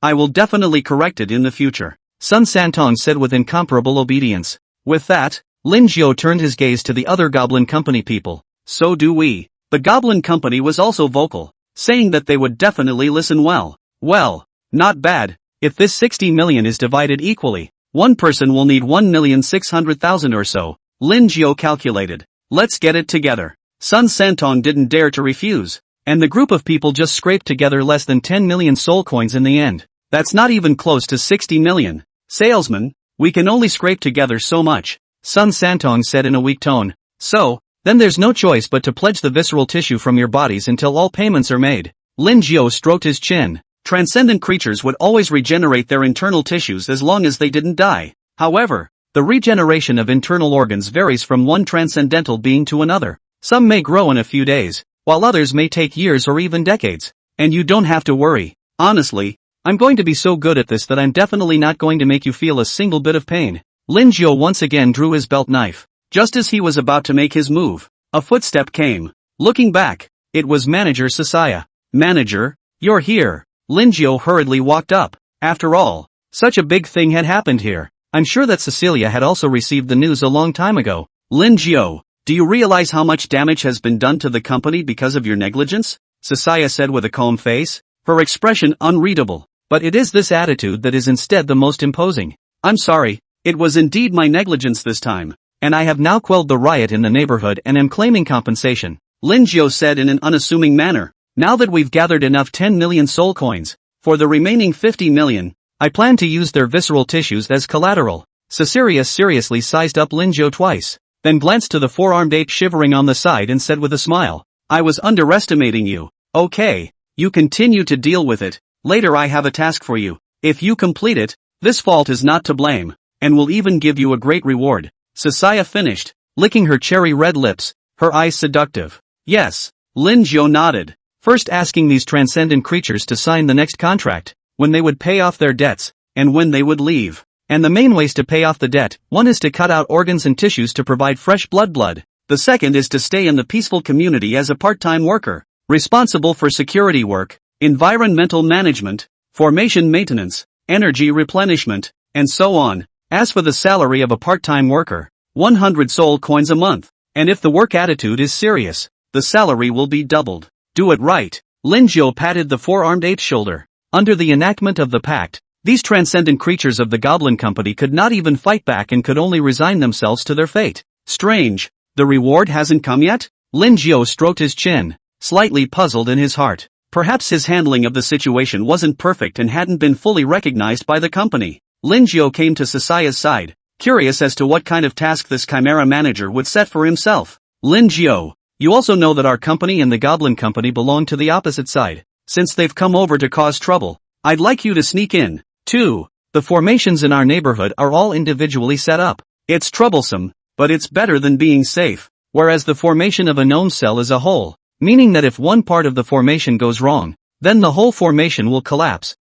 I will definitely correct it in the future," Sun Santon said with incomparable obedience. With that, Lin Jiao turned his gaze to the other Goblin Company people. "So do we." The Goblin Company was also vocal, saying that they would definitely listen well. "Well, not bad. If this 60 million is divided equally, one person will need 1,600,000 or so," Lin Jiao calculated. "Let's get it together." Sun Santon didn't dare to refuse, and the group of people just scraped together less than 10 million soul coins in the end. That's not even close to 60 million. "Salesman, we can only scrape together so much," Sun Santon said in a weak tone. "So, then there's no choice but to pledge the visceral tissue from your bodies until all payments are made." Lin Jiao stroked his chin. Transcendent creatures would always regenerate their internal tissues as long as they didn't die. However, the regeneration of internal organs varies from one transcendental being to another. Some may grow in a few days, while others may take years or even decades. And you don't have to worry. Honestly, I'm going to be so good at this that I'm definitely not going to make you feel a single bit of pain. Lin Jiao once again drew his belt knife. Just as he was about to make his move, a footstep came. Looking back, it was Manager Sasaya. "Manager, you're here." Lin Jiao hurriedly walked up. After all, such a big thing had happened here. I'm sure that Cecilia had also received the news a long time ago. "Lin Jiao, do you realize how much damage has been done to the company because of your negligence?" Sasaya said with a calm face, her expression unreadable. "But it is this attitude that is instead the most imposing." "I'm sorry, it was indeed my negligence this time, and I have now quelled the riot in the neighborhood and am claiming compensation," Lin Jiao said in an unassuming manner. "Now that we've gathered enough 10 million soul coins, for the remaining 50 million, I plan to use their visceral tissues as collateral." Cecilia seriously sized up Lin Jiao twice, then glanced to the four-armed ape shivering on the side and said with a smile, "I was underestimating you. Okay, you continue to deal with it. Later I have a task for you. If you complete it, this fault is not to blame, and will even give you a great reward." Sasaya finished, licking her cherry-red lips, her eyes seductive. "Yes," Lin Jiao nodded. First asking these transcendent creatures to sign the next contract, when they would pay off their debts, and when they would leave. And the main ways to pay off the debt, one is to cut out organs and tissues to provide fresh blood. The second is to stay in the peaceful community as a part-time worker, responsible for security work, environmental management, formation maintenance, energy replenishment, and so on. As for the salary of a part-time worker, 100 soul coins a month. And if the work attitude is serious, the salary will be doubled. Do it right. Lin Jiao patted the four-armed ape's shoulder. Under the enactment of the pact, these transcendent creatures of the Goblin Company could not even fight back and could only resign themselves to their fate. Strange, the reward hasn't come yet? Lin Jiao stroked his chin, slightly puzzled in his heart. Perhaps his handling of the situation wasn't perfect and hadn't been fully recognized by the company. Lin Jiao came to Sasaya's side, curious as to what kind of task this Chimera manager would set for himself. "Lin Jiao, you also know that our company and the Goblin Company belong to the opposite side. Since they've come over to cause trouble, I'd like you to sneak in, too. The formations in our neighborhood are all individually set up. It's troublesome, but it's better than being safe. Whereas the formation of a gnome cell is a whole, meaning that if one part of the formation goes wrong, then the whole formation will collapse.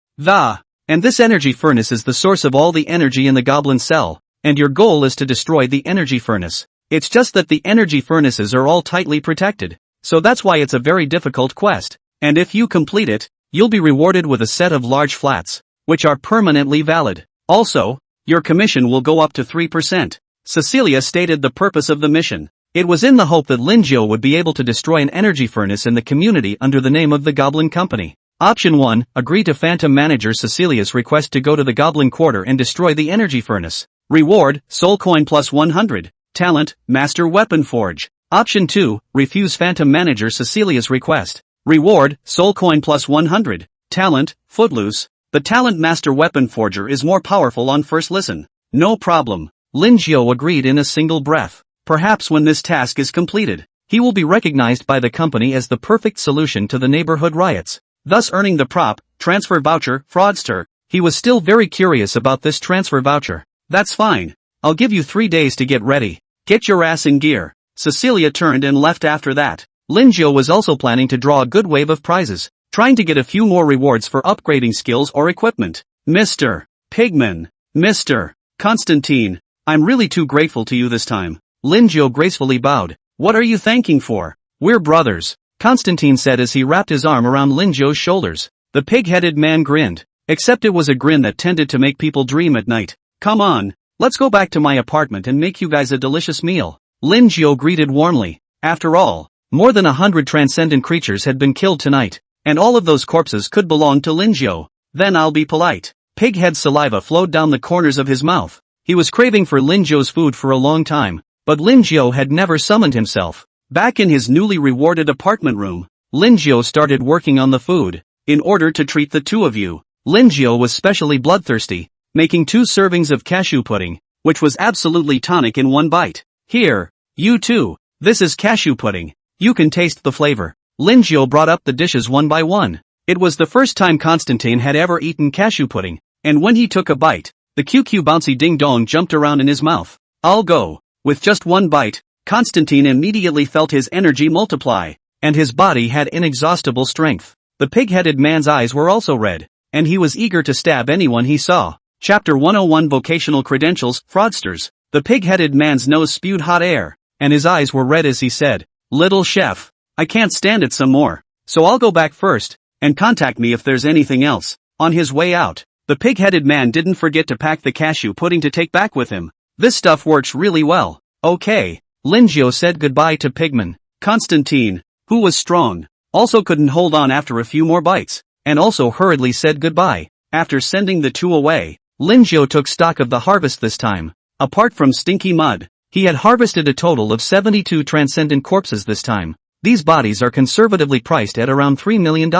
And this energy furnace is the source of all the energy in the goblin cell, and your goal is to destroy the energy furnace. It's just that the energy furnaces are all tightly protected, so that's why it's a very difficult quest. And if you complete it, you'll be rewarded with a set of large flats, which are permanently valid. Also, your commission will go up to 3%. Cecilia stated the purpose of the mission. It was in the hope that Linjiao would be able to destroy an energy furnace in the community under the name of the Goblin Company. Option 1, agree to Phantom Manager Cecilia's request to go to the Goblin Quarter and destroy the energy furnace. Reward, Soul Coin plus 100. Talent, Master Weapon Forge. Option 2, refuse Phantom Manager Cecilia's request. Reward, Soul Coin plus 100. Talent, Footloose. The talent Master Weapon Forger is more powerful on first listen. No problem. Linjiao agreed in a single breath. Perhaps when this task is completed, he will be recognized by the company as the perfect solution to the neighborhood riots, thus earning the prop, transfer voucher, fraudster. He was still very curious about this transfer voucher. That's fine. I'll give you 3 days to get ready. Get your ass in gear. Cecilia turned and left after that. Linjiao was also planning to draw a good wave of prizes, trying to get a few more rewards for upgrading skills or equipment. Mr. Pigman. Mr. Constantine. I'm really too grateful to you this time. Linjiao gracefully bowed. What are you thanking for? We're brothers, Constantine said as he wrapped his arm around Linjiao's shoulders. The pig-headed man grinned. Except it was a grin that tended to make people dream at night. Come on, let's go back to my apartment and make you guys a delicious meal. Linjiao greeted warmly. After all, more than 100 transcendent creatures had been killed tonight, and all of those corpses could belong to Linjiao. Then I'll be polite. Pighead saliva flowed down the corners of his mouth. He was craving for Linjiao's food for a long time, but Linjiao had never summoned himself. Back in his newly rewarded apartment room, Linjiao started working on the food. In order to treat the two of you, Linjiao was specially bloodthirsty, making 2 servings of cashew pudding, which was absolutely tonic in one bite. Here, you too. This is cashew pudding. You can taste the flavor. Linjiao brought up the dishes one by one. It was the first time Constantine had ever eaten cashew pudding, and when he took a bite, the QQ bouncy ding-dong jumped around in his mouth. I'll go. With just one bite, Constantine immediately felt his energy multiply, and his body had inexhaustible strength. The pig-headed man's eyes were also red, and he was eager to stab anyone he saw. Chapter 101 Vocational Credentials, Fraudsters. The pig-headed man's nose spewed hot air, and his eyes were red as he said, Little chef, I can't stand it some more, so I'll go back first, and contact me if there's anything else. On his way out, the pig-headed man didn't forget to pack the cashew pudding to take back with him. This stuff works really well. Okay. Linjiao said goodbye to Pigman. Constantine, who was strong, also couldn't hold on after a few more bites, and also hurriedly said goodbye. After sending the 2 away, Linjiao took stock of the harvest this time. Apart from stinky mud, he had harvested a total of 72 transcendent corpses this time. These bodies are conservatively priced at around $3 million.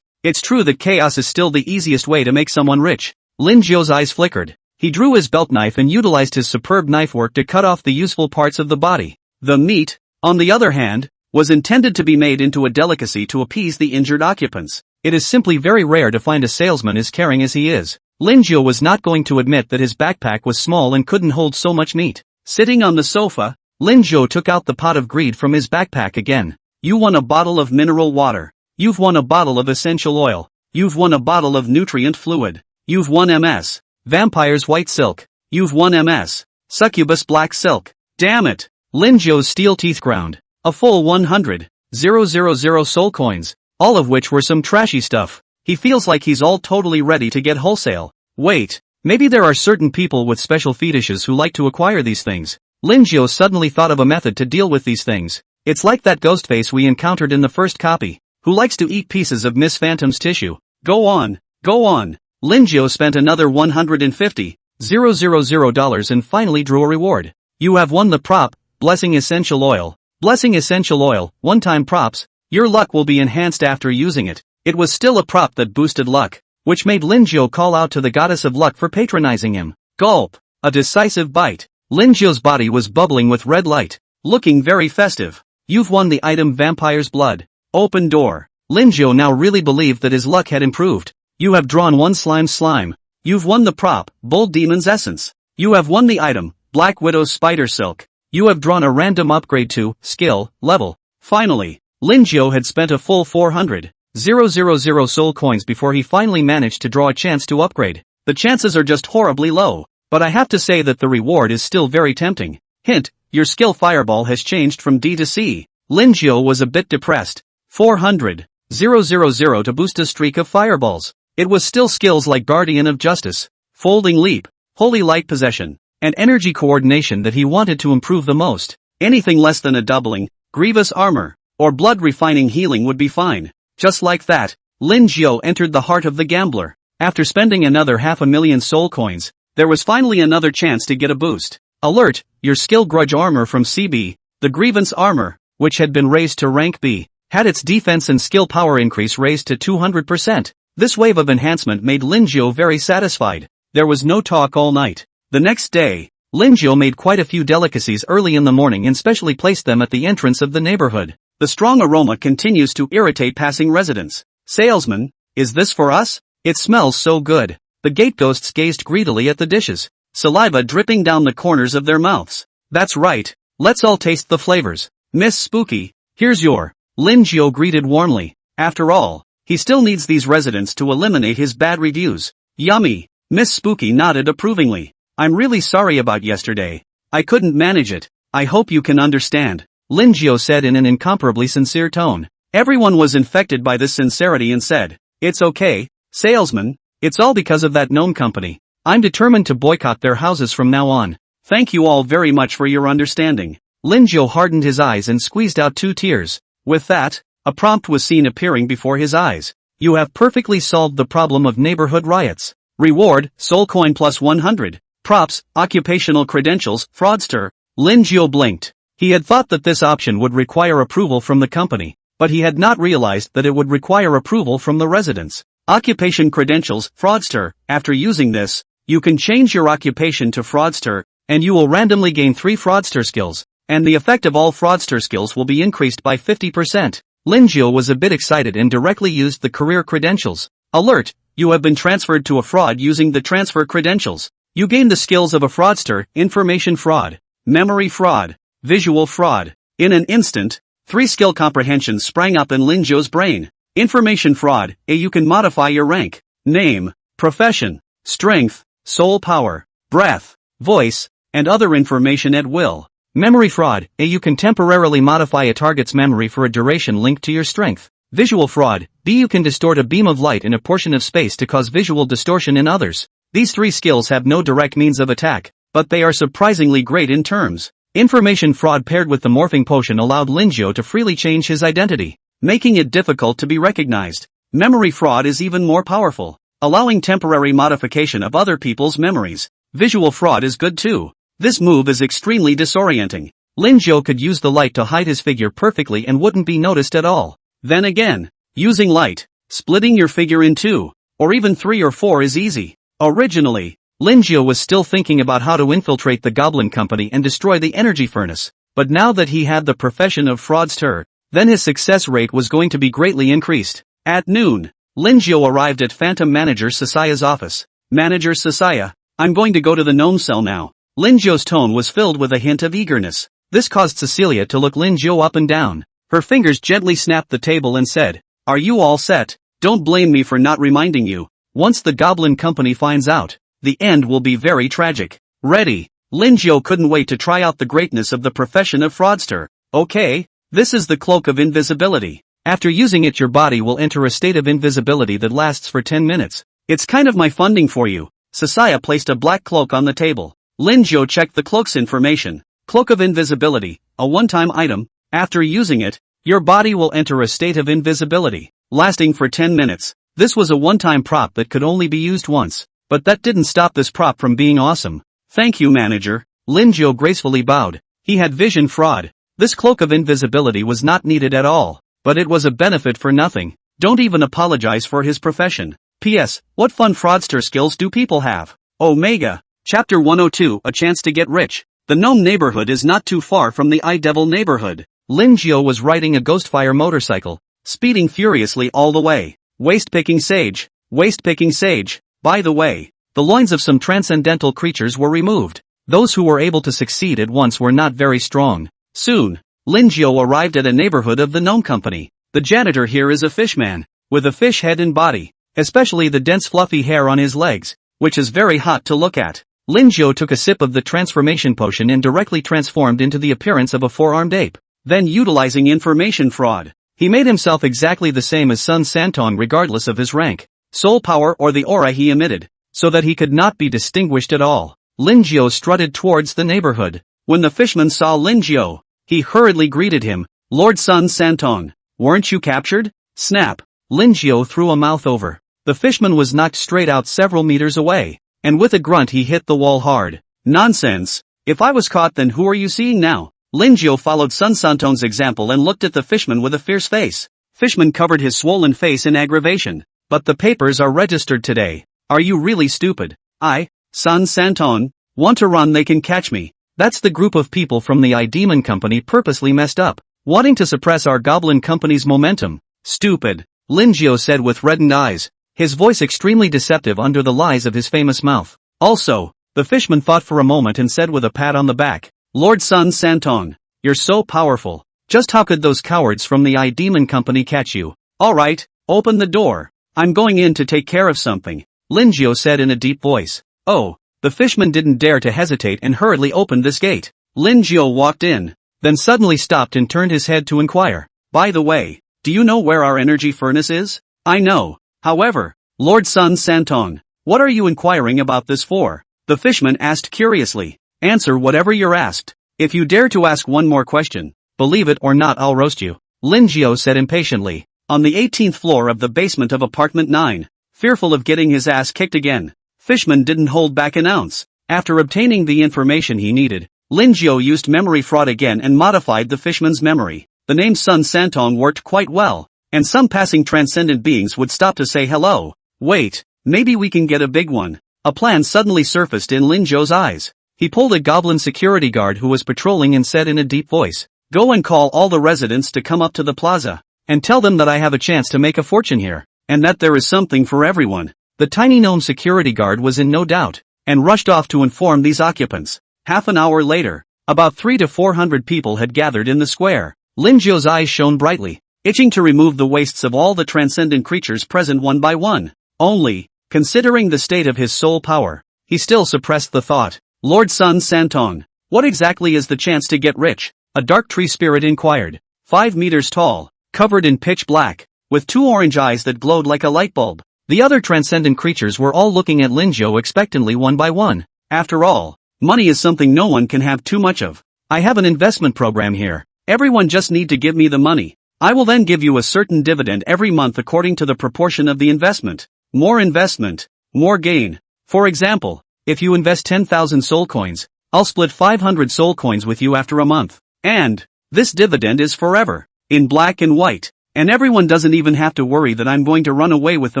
It's true that chaos is still the easiest way to make someone rich. Linjiao's eyes flickered. He drew his belt knife and utilized his superb knife work to cut off the useful parts of the body. The meat, on the other hand, was intended to be made into a delicacy to appease the injured occupants. It is simply very rare to find a salesman as caring as he is. Linjiao was not going to admit that his backpack was small and couldn't hold so much meat. Sitting on the sofa, Linjiao took out the pot of greed from his backpack again. You won a bottle of mineral water. You've won a bottle of essential oil. You've won a bottle of nutrient fluid. You've won MS. Vampire's white silk. You've won MS. Succubus black silk. Damn it. Linjiao's steel teeth ground. A full 100,000 soul coins, all of which were some trashy stuff. He feels like he's all totally ready to get wholesale. Wait, maybe there are certain people with special fetishes who like to acquire these things. Linjiao suddenly thought of a method to deal with these things. It's like that ghost face we encountered in the first copy, who likes to eat pieces of Miss Phantom's tissue. Go on, go on. Linjiao spent another $150,000 and finally drew a reward. You have won the prop, Blessing Essential Oil. Blessing Essential Oil, one-time props. Your luck will be enhanced after using it. It was still a prop that boosted luck, which made Linjiao call out to the goddess of luck for patronizing him. Gulp. A decisive bite. Linjiao's body was bubbling with red light, looking very festive. You've won the item Vampire's Blood. Open door. Linjiao now really believed that his luck had improved. You have drawn one slime. You've won the prop, Bull Demon's Essence. You have won the item, Black Widow's Spider Silk. You have drawn a random upgrade to skill level. Finally, Linjiao had spent a full 400,000 soul coins before he finally managed to draw a chance to upgrade. The chances are just horribly low, but I have to say that the reward is still very tempting. Hint, your skill fireball has changed from D to C. Linjiao was a bit depressed. 400,000 000 to boost a streak of fireballs. It was still skills like Guardian of Justice, Folding Leap, Holy Light Possession, and Energy Coordination that he wanted to improve the most. Anything less than a doubling, Grievous Armor, or Blood Refining Healing would be fine. Just like that, Lin Jiao entered the heart of the gambler. After spending another 500,000 soul coins, there was finally another chance to get a boost. Alert, your skill Grudge Armor from CB, the Grievance Armor, which had been raised to rank B, had its defense and skill power increase raised to 200%. This wave of enhancement made Lin Jiao very satisfied. There was no talk all night. The next day, Lin Jiao made quite a few delicacies early in the morning and specially placed them at the entrance of the neighborhood. The strong aroma continues to irritate passing residents. Salesman, is this for us? It smells so good. The gate ghosts gazed greedily at the dishes, saliva dripping down the corners of their mouths. That's right, let's all taste the flavors. Miss Spooky, here's your. Lin Jiao greeted warmly. After all, he still needs these residents to eliminate his bad reviews. Yummy. Miss Spooky nodded approvingly. I'm really sorry about yesterday. I couldn't manage it. I hope you can understand, Lin Jiao said in an incomparably sincere tone. Everyone was infected by this sincerity and said, it's okay, salesman, it's all because of that gnome company. I'm determined to boycott their houses from now on. Thank you all very much for your understanding. Lin Jiao hardened his eyes and squeezed out 2 tears. With that, a prompt was seen appearing before his eyes. You have perfectly solved the problem of neighborhood riots. Reward, Soul Coin plus 100. Props, Occupational Credentials, Fraudster. Lin Jiao blinked. He had thought that this option would require approval from the company, but he had not realized that it would require approval from the residents. Occupation Credentials, Fraudster. After using this, you can change your occupation to Fraudster, and you will randomly gain 3 Fraudster skills, and the effect of all Fraudster skills will be increased by 50%. Lin Jiao was a bit excited and directly used the career credentials. Alert, you have been transferred to a fraud using the transfer credentials. You gain the skills of a fraudster, information fraud, memory fraud, visual fraud. In an instant, 3 skill comprehensions sprang up in Lin Jiao's brain. Information fraud, you can modify your rank, name, profession, strength, soul power, breath, voice, and other information at will. Memory fraud, you can temporarily modify a target's memory for a duration linked to your strength. Visual fraud, you can distort a beam of light in a portion of space to cause visual distortion in others. These 3 skills have no direct means of attack, but they are surprisingly great in terms. Information fraud paired with the morphing potion allowed Lin Jiao to freely change his identity, making it difficult to be recognized. Memory fraud is even more powerful, allowing temporary modification of other people's memories. Visual fraud is good too. This move is extremely disorienting. Lin Jiao could use the light to hide his figure perfectly and wouldn't be noticed at all. Then again, using light, splitting your figure in 2, or even 3 or 4 is easy. Originally, Lin Jiao was still thinking about how to infiltrate the Goblin Company and destroy the energy furnace, but now that he had the profession of fraudster, then his success rate was going to be greatly increased. At noon, Lin Jiao arrived at Phantom Manager Sasaya's office. Manager Sasaya, I'm going to go to the gnome cell now. Lin Jiao's tone was filled with a hint of eagerness. This caused Cecilia to look Lin Jiao up and down. Her fingers gently snapped the table and said, are you all set? Don't blame me for not reminding you. Once the Goblin Company finds out, the end will be very tragic. Ready? Lin Jiao couldn't wait to try out the greatness of the profession of fraudster. Okay, this is the Cloak of Invisibility. After using it your body will enter a state of invisibility that lasts for 10 minutes. It's kind of my funding for you. Sasaya placed a black cloak on the table. Lin Jiao checked the cloak's information. Cloak of Invisibility, a one-time item. After using it, your body will enter a state of invisibility, lasting for 10 minutes. This was a one-time prop that could only be used once, but that didn't stop this prop from being awesome. Thank you, manager. Lin Jiao gracefully bowed. He had vision fraud. This Cloak of Invisibility was not needed at all, but it was a benefit for nothing. Don't even apologize for his profession. P.S. What fun fraudster skills do people have? Omega. Chapter 102, A Chance to Get Rich. The gnome neighborhood is not too far from the Eye Devil neighborhood. Lin Jiao was riding a Ghostfire motorcycle, speeding furiously all the way. Waste-picking sage. Waste-picking sage. By the way, the loins of some transcendental creatures were removed. Those who were able to succeed at once were not very strong. Soon, Lin Jiao arrived at a neighborhood of the gnome company. The janitor here is a fishman, with a fish head and body, especially the dense fluffy hair on his legs, which is very hot to look at. Lin Jiao took a sip of the transformation potion and directly transformed into the appearance of a 4-armed ape. Then utilizing information fraud, He made himself exactly the same as Sun Santong regardless of his rank, soul power or the aura he emitted, so that he could not be distinguished at all. Lin Jiao strutted towards the neighborhood. When the fishman saw Lin Jiao, he hurriedly greeted him. Lord Sun Santong, weren't you captured? Snap. Lin Jiao threw a mouth over. The fishman was knocked straight out several meters away, and with a grunt he hit the wall hard. Nonsense. If I was caught, then who are you seeing now? Lin Jiao followed Sun Santong's example and looked at the fishman with a fierce face. Fishman covered his swollen face in aggravation. But the papers are registered today. Are you really stupid? Sun Santong, want to run, they can catch me. That's the group of people from the iDemon company purposely messed up, wanting to suppress our goblin company's momentum. Stupid, Lin Jiao said with reddened eyes, his voice extremely deceptive under the lies of his famous mouth. Also, the fishman thought for a moment and said with a pat on the back, Lord Sun Santong, you're so powerful. Just how could those cowards from the iDemon company catch you? Alright, open the door. I'm going in to take care of something, Lin Jiao said in a deep voice. Oh, the fishman didn't dare to hesitate and hurriedly opened this gate. Lin Jiao walked in, then suddenly stopped and turned his head to inquire. By the way, do you know where our energy furnace is? I know. However, Lord Sun Santong, what are you inquiring about this for? The fishman asked curiously. Answer whatever you're asked. If you dare to ask one more question, believe it or not, I'll roast you, Lin Jiao said impatiently. On the 18th floor of the basement of apartment 9, fearful of getting his ass kicked again, fishman didn't hold back an ounce. After obtaining the information he needed, Lin Jiao used memory fraud again and modified the fishman's memory. The name Sun Santong worked quite well, and some passing transcendent beings would stop to say hello. Wait, maybe we can get a big one. A plan suddenly surfaced in Lin Jiao's eyes. He pulled a goblin security guard who was patrolling and said in a deep voice, go and call all the residents to come up to the plaza, and tell them that I have a chance to make a fortune here, and that there is something for everyone. The tiny gnome security guard was in no doubt, and rushed off to inform these occupants. Half an hour later, about 300 to 400 people had gathered in the square. Lin Jiao's eyes shone brightly, itching to remove the wastes of all the transcendent creatures present one by one. Only, considering the state of his soul power, he still suppressed the thought. Lord Sun Santong, what exactly is the chance to get rich? A dark tree spirit inquired. 5 meters tall, covered in pitch black, with 2 orange eyes that glowed like a light bulb. The other transcendent creatures were all looking at Lin Jiao expectantly one by one. After all, money is something no one can have too much of. I have an investment program here. Everyone just need to give me the money. I will then give you a certain dividend every month according to the proportion of the investment. More investment, more gain. For example, if you invest 10,000 soul coins, I'll split 500 soul coins with you after a month. And this dividend is forever, in black and white, and everyone doesn't even have to worry that I'm going to run away with the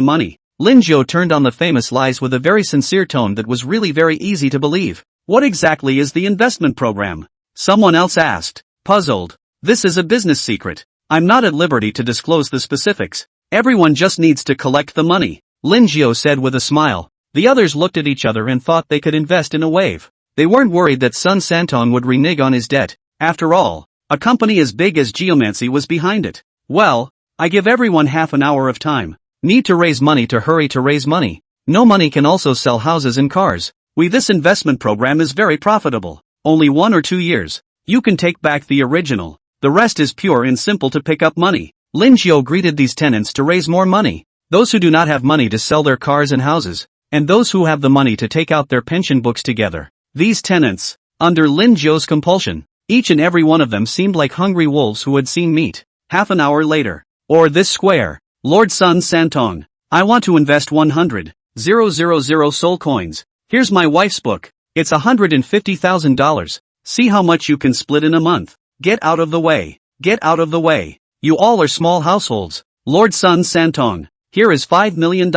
money. Lin Jiao turned on the famous lies with a very sincere tone that was really very easy to believe. What exactly is the investment program? Someone else asked, puzzled. This is a business secret. I'm not at liberty to disclose the specifics. Everyone just needs to collect the money, Lin Jiao said with a smile. The others looked at each other and thought they could invest in a wave. They weren't worried that Sun Santong would renege on his debt. After all, a company as big as Geomancy was behind it. Well, I give everyone half an hour of time. Need to raise money to hurry to raise money. No money can also sell houses and cars. This investment program is very profitable. Only 1 or 2 years. You can take back the original. The rest is pure and simple to pick up money. Lin Jiao greeted these tenants to raise more money. Those who do not have money to sell their cars and houses, and those who have the money to take out their pension books together. These tenants, under Lin Jiao's compulsion, each and every one of them seemed like hungry wolves who had seen meat. Half an hour later, or this square, Lord Sun Santong, I want to invest 100,000 soul coins. Here's my wife's book. It's $150,000. See how much you can split in a month. Get out of the way. Get out of the way. You all are small households. Lord Sun Santong, here is $5 million.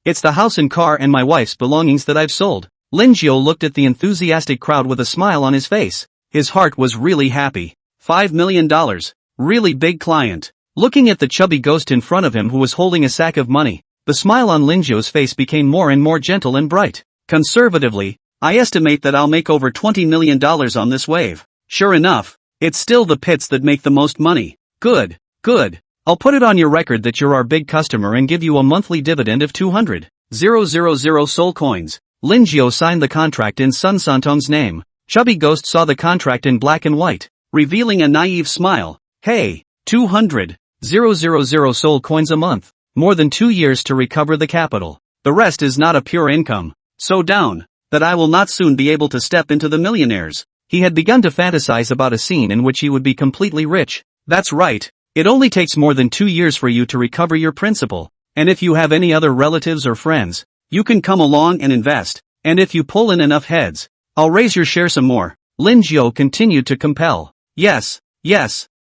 It's the house and car and my wife's belongings that I've sold. Lin Jiao looked at the enthusiastic crowd with a smile on his face. His heart was really happy. $5 million. Really big client. Looking at the chubby ghost in front of him who was holding a sack of money, the smile on Lin Jiao's face became more and more gentle and bright. Conservatively, I estimate that I'll make over $20 million on this wave. Sure enough, it's still the pits that make the most money. Good, good. I'll put it on your record that you're our big customer and give you a monthly dividend of 200,000 soul coins. Lin Jiao signed the contract in Sun Santong's name. Chubby Ghost saw the contract in black and white, revealing a naive smile. Hey, 200 0.000 soul coins a month. More than 2 years to recover the capital. The rest is not a pure income. So down, that I will not soon be able to step into the millionaires. He had begun to fantasize about a scene in which he would be completely rich. That's right. It only takes more than 2 years for you to recover your principal. And if you have any other relatives or friends, you can come along and invest. And if you pull in enough heads, I'll raise your share some more. Lin Jiao continued to compel. Yes,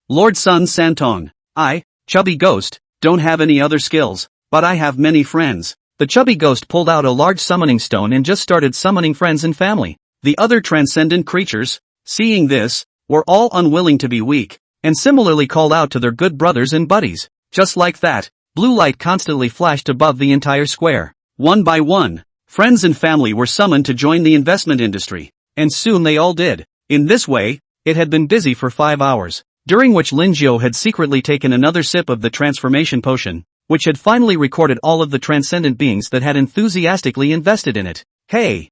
Lord Sun Santong. I, Chubby Ghost, don't have any other skills, but I have many friends. The Chubby Ghost pulled out a large summoning stone and just started summoning friends and family. The other transcendent creatures, seeing this, were all unwilling to be weak, and similarly called out to their good brothers and buddies. Just like that, blue light constantly flashed above the entire square. One by one, friends and family were summoned to join the investment industry, and soon they all did. In this way, it had been busy for 5 hours, during which Lin Jiao had secretly taken another sip of the transformation potion, which had finally recorded all of the transcendent beings that had enthusiastically invested in it. Hey,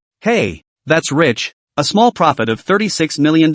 that's rich, a small profit of $36 million.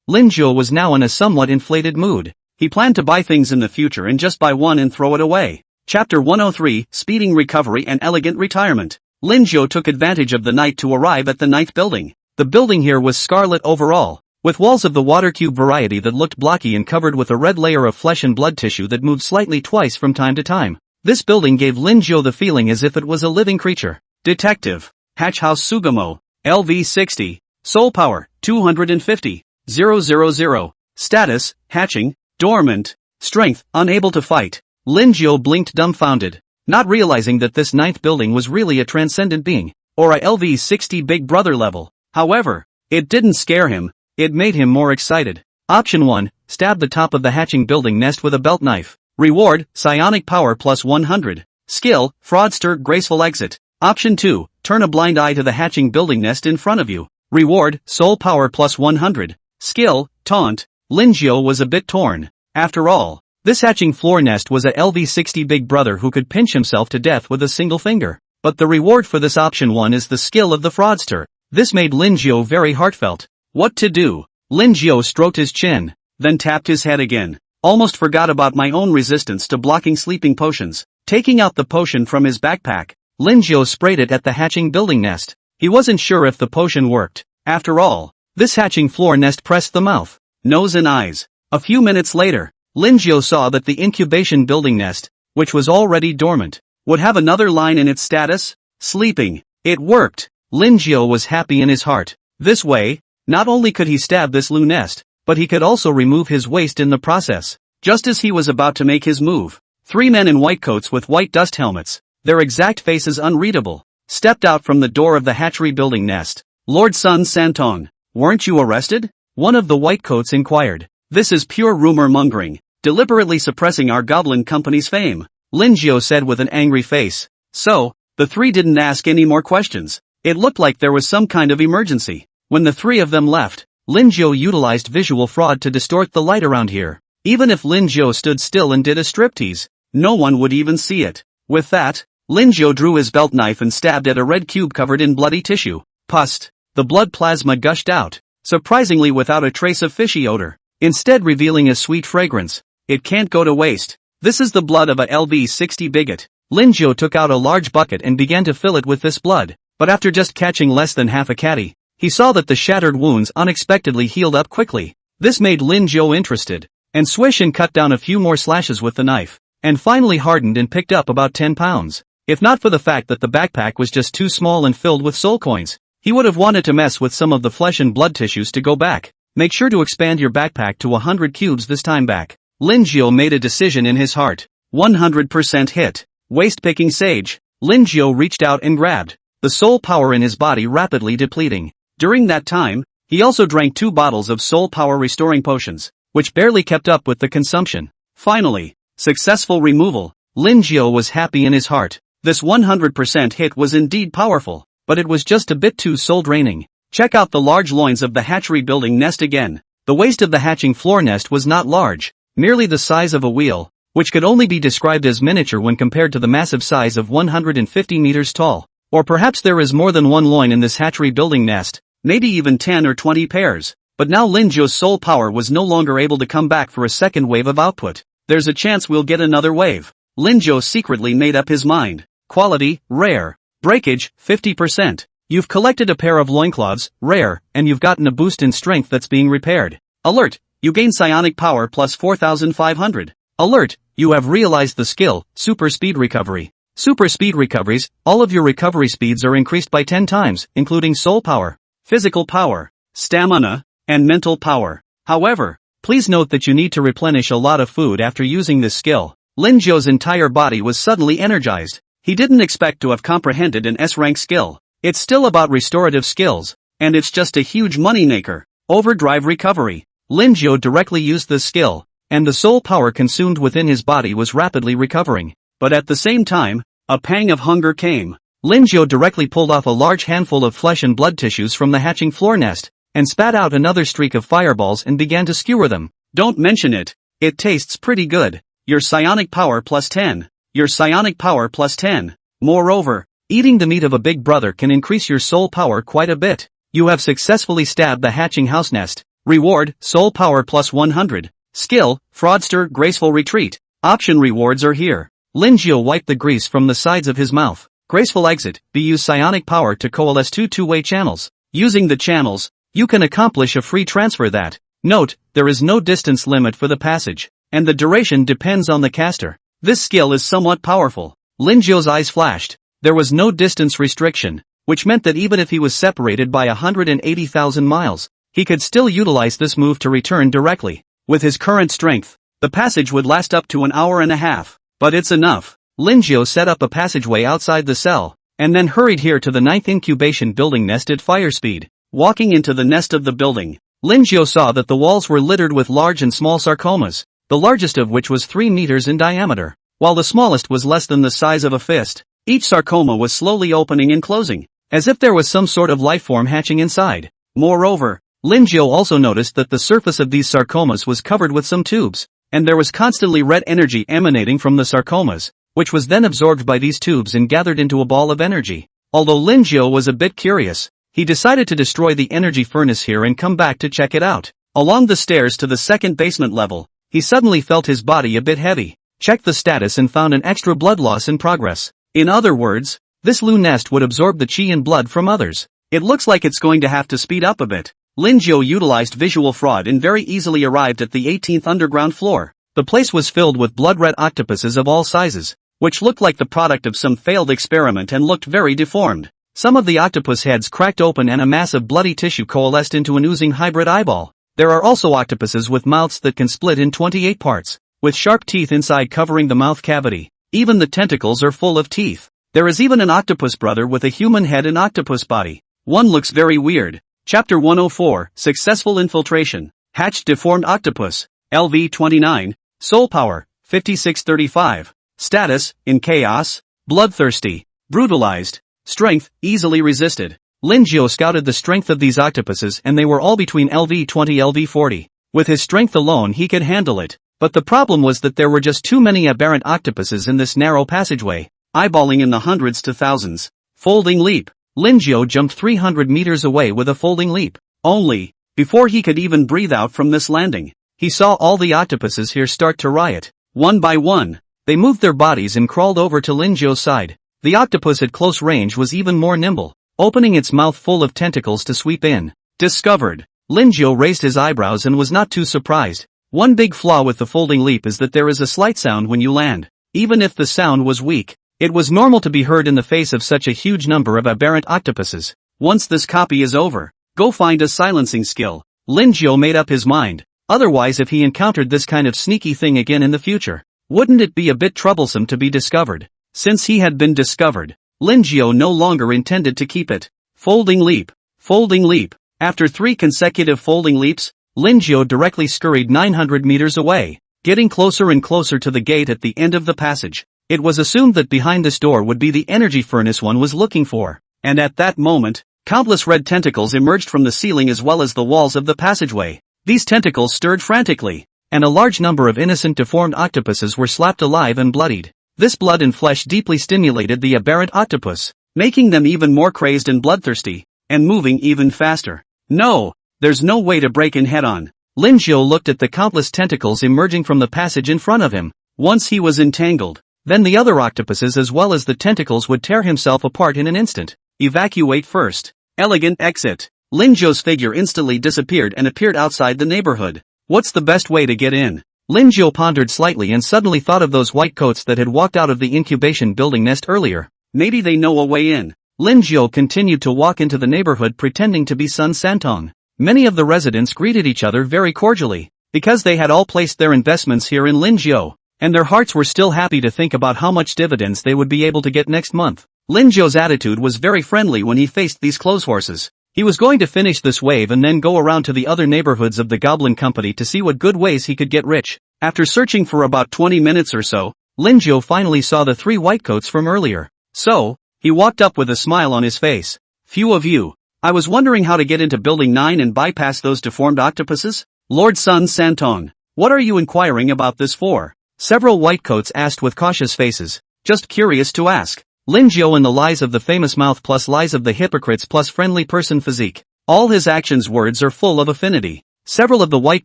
Lin Jiao was now in a somewhat inflated mood. He planned to buy things in the future and just buy one and throw it away. Chapter 103, Speeding Recovery and Elegant Retirement. Lin Jiao took advantage of the night to arrive at the 9th building. The building here was scarlet overall, with walls of the water cube variety that looked blocky and covered with a red layer of flesh and blood tissue that moved slightly twice from time to time. This building gave Lin Jiao the feeling as if it was a living creature. Detective. Hatch House Sugamo. LV60. Soul Power. 250. 000. Status. Hatching. Dormant. Strength. Unable to fight. Lin Jiao blinked dumbfounded, not realizing that this 9th building was really a transcendent being, or a LV60 Big Brother level. However, it didn't scare him. It made him more excited. Option 1, stab the top of the hatching building nest with a belt knife. Reward, psionic power plus 100. Skill, fraudster graceful exit. Option 2, turn a blind eye to the hatching building nest in front of you. Reward, soul power plus 100. Skill, taunt. Lin Jiao was a bit torn. After all, this hatching floor nest was a LV60 Big Brother who could pinch himself to death with a single finger. But the reward for this option 1 is the skill of the fraudster. This made Lin Jiao very heartfelt. What to do? Lin Jiao stroked his chin, then tapped his head again. Almost forgot about my own resistance to blocking sleeping potions. Taking out the potion from his backpack, Lin Jiao sprayed it at the hatching building nest. He wasn't sure if the potion worked. After all, this hatching floor nest pressed the mouth, nose and eyes. A few minutes later, Lin Jiao saw that the incubation building nest, which was already dormant, would have another line in its status, sleeping. It worked. Lin Jiao was happy in his heart. This way, not only could he stab this Lu nest, but he could also remove his waste in the process. Just as he was about to make his move, 3 men in white coats with white dust helmets, their exact faces unreadable, stepped out from the door of the hatchery building nest. Lord Sun Santong, weren't you arrested? One of the white coats inquired. This is pure rumor mongering, deliberately suppressing our goblin company's fame, Lin Jiao said with an angry face. So, the 3 didn't ask any more questions. It looked like there was some kind of emergency. When the 3 of them left, Lin Jiao utilized visual fraud to distort the light around here. Even if Lin Jiao stood still and did a striptease, no one would even see it. With that, Lin Jiao drew his belt knife and stabbed at a red cube covered in bloody tissue. Pust. The blood plasma gushed out, surprisingly without a trace of fishy odor, instead revealing a sweet fragrance. It can't go to waste. This is the blood of a LV60 bigot. Lin Jiao took out a large bucket and began to fill it with this blood, but after just catching less than half a caddy, he saw that the shattered wounds unexpectedly healed up quickly. This made Lin Jiao interested, and swish and cut down a few more slashes with the knife, and finally hardened and picked up about 10 pounds. If not for the fact that the backpack was just too small and filled with soul coins, he would have wanted to mess with some of the flesh and blood tissues to go back. Make sure to expand your backpack to 100 cubes this time back. Lin Jiao made a decision in his heart. 100% hit. Waist-picking sage. Lin Jiao reached out and grabbed, the soul power in his body rapidly depleting. During that time, he also drank 2 bottles of soul power restoring potions, which barely kept up with the consumption. Finally, successful removal. Lin Jiao was happy in his heart. This 100% hit was indeed powerful, but it was just a bit too soul-draining. Check out the large loins of the hatchery building nest again. The waist of the hatching floor nest was not large, merely the size of a wheel, which could only be described as miniature when compared to the massive size of 150 meters tall. Or perhaps there is more than one loin in this hatchery building nest, maybe even 10 or 20 pairs. But now Lin Jiao's soul power was no longer able to come back for a second wave of output. there's a chance we'll get another wave. Linjo secretly made up his mind. Quality, rare. Breakage, 50%. You've collected a pair of loincloths, rare, and you've gotten a boost in strength that's being repaired. Alert! You gain psionic power plus 4,500. Alert! You have realized the skill, Super Speed Recovery. Super Speed Recoveries, all of your recovery speeds are increased by 10 times, including soul power, physical power, stamina, and mental power. However, please note that you need to replenish a lot of food after using this skill. Linjo's entire body was suddenly energized. He didn't expect to have comprehended an S-rank skill. It's still about restorative skills, and it's just a huge moneymaker. Overdrive Recovery. Linjo directly used this skill, and the soul power consumed within his body was rapidly recovering. But at the same time, a pang of hunger came. Linjo directly pulled off a large handful of flesh and blood tissues from the hatching floor nest, and spat out another streak of fireballs and began to skewer them. Don't mention it. It tastes pretty good. Your psionic power plus 10. Your psionic power plus 10. Moreover, eating the meat of a big brother can increase your soul power quite a bit. You have successfully stabbed the hatching house nest. Reward, soul power plus 100. Skill, fraudster, graceful retreat. Option rewards are here. Linjo wiped the grease from the sides of his mouth. Graceful exit, use psionic power to coalesce two two-way channels. Using the channels, you can accomplish a free transfer that. Note, there is no distance limit for the passage, and the duration depends on the caster. This skill is somewhat powerful. Linjo's eyes flashed. There was no distance restriction, which meant that even if he was separated by 180,000 miles, he could still utilize this move to return directly. With his current strength, the passage would last up to an hour and a half. But it's enough. Linjo set up a passageway outside the cell, and then hurried here to the 9th incubation building nest at fire speed. Walking into the nest of the building, Linjo saw that the walls were littered with large and small sarcomas, the largest of which was 3 meters in diameter, while the smallest was less than the size of a fist. Each sarcoma was slowly opening and closing, as if there was some sort of life form hatching inside. Moreover, Linjo also noticed that the surface of these sarcomas was covered with some tubes, and there was constantly red energy emanating from the sarcomas, which was then absorbed by these tubes and gathered into a ball of energy. Although Linjo was a bit curious, he decided to destroy the energy furnace here and come back to check it out. Along the stairs to the second basement level, he suddenly felt his body a bit heavy, checked the status and found an extra blood loss in progress. In other words, this Lu nest would absorb the chi and blood from others. It looks like it's going to have to speed up a bit. Linjo utilized visual fraud and very easily arrived at the 18th underground floor. The place was filled with blood-red octopuses of all sizes, which looked like the product of some failed experiment and looked very deformed. Some of the octopus heads cracked open and a mass of bloody tissue coalesced into an oozing hybrid eyeball. There are also octopuses with mouths that can split in 28 parts, with sharp teeth inside covering the mouth cavity. Even the tentacles are full of teeth. There is even an octopus brother with a human head and octopus body. One looks very weird. Chapter 104, Successful Infiltration. Hatched Deformed Octopus. LV 29. Soul Power, 5635. Status, in Chaos. Bloodthirsty. Brutalized. Strength, easily resisted. Linjo scouted the strength of these octopuses and they were all between LV 20 LV 40. With his strength alone he could handle it. But the problem was that there were just too many aberrant octopuses in this narrow passageway, eyeballing in the hundreds to thousands. Folding leap. Linjo jumped 300 meters away with a folding leap. Only, before he could even breathe out from this landing, he saw all the octopuses here start to riot. One by one, they moved their bodies and crawled over to Linjo's side. The octopus at close range was even more nimble, opening its mouth full of tentacles to sweep in. Discovered. Linjo raised his eyebrows and was not too surprised. One big flaw with the folding leap is that there is a slight sound when you land. Even if the sound was weak, it was normal to be heard in the face of such a huge number of aberrant octopuses. Once this copy is over, go find a silencing skill. Linjo made up his mind. Otherwise, if he encountered this kind of sneaky thing again in the future, wouldn't it be a bit troublesome to be discovered? Since he had been discovered, Linjo no longer intended to keep it. Folding leap. Folding leap. After 3 consecutive folding leaps, Linjo directly scurried 900 meters away, getting closer and closer to the gate at the end of the passage. It was assumed that behind this door would be the energy furnace one was looking for, and at that moment, countless red tentacles emerged from the ceiling as well as the walls of the passageway. These tentacles stirred frantically, and a large number of innocent deformed octopuses were slapped alive and bloodied. This blood and flesh deeply stimulated the aberrant octopus, making them even more crazed and bloodthirsty, and moving even faster. No, there's no way to break in head-on. Lin Jiu looked at the countless tentacles emerging from the passage in front of him. Once he was entangled, then the other octopuses as well as the tentacles would tear himself apart in an instant. Evacuate first. Elegant exit. Lin Jiu's figure instantly disappeared and appeared outside the neighborhood. What's the best way to get in? Lin Jiu pondered slightly and suddenly thought of those white coats that had walked out of the incubation building nest earlier. Maybe they know a way in. Lin Jiu continued to walk into the neighborhood pretending to be Sun Santong. Many of the residents greeted each other very cordially, because they had all placed their investments here in Lin Jiu, and their hearts were still happy to think about how much dividends they would be able to get next month. Lin Jiu's attitude was very friendly when he faced these clothes horses. He was going to finish this wave and then go around to the other neighborhoods of the Goblin Company to see what good ways he could get rich. After searching for about 20 minutes or so, Lin Jiu finally saw the 3 white coats from earlier. So, he walked up with a smile on his face. Few of you. I was wondering how to get into Building 9 and bypass those deformed octopuses? Lord Sun Santong, what are you inquiring about this for? Several white coats asked with cautious faces. Just curious to ask. Lin Jiu and the lies of the famous mouth plus lies of the hypocrites plus friendly person physique. All his actions words are full of affinity. Several of the white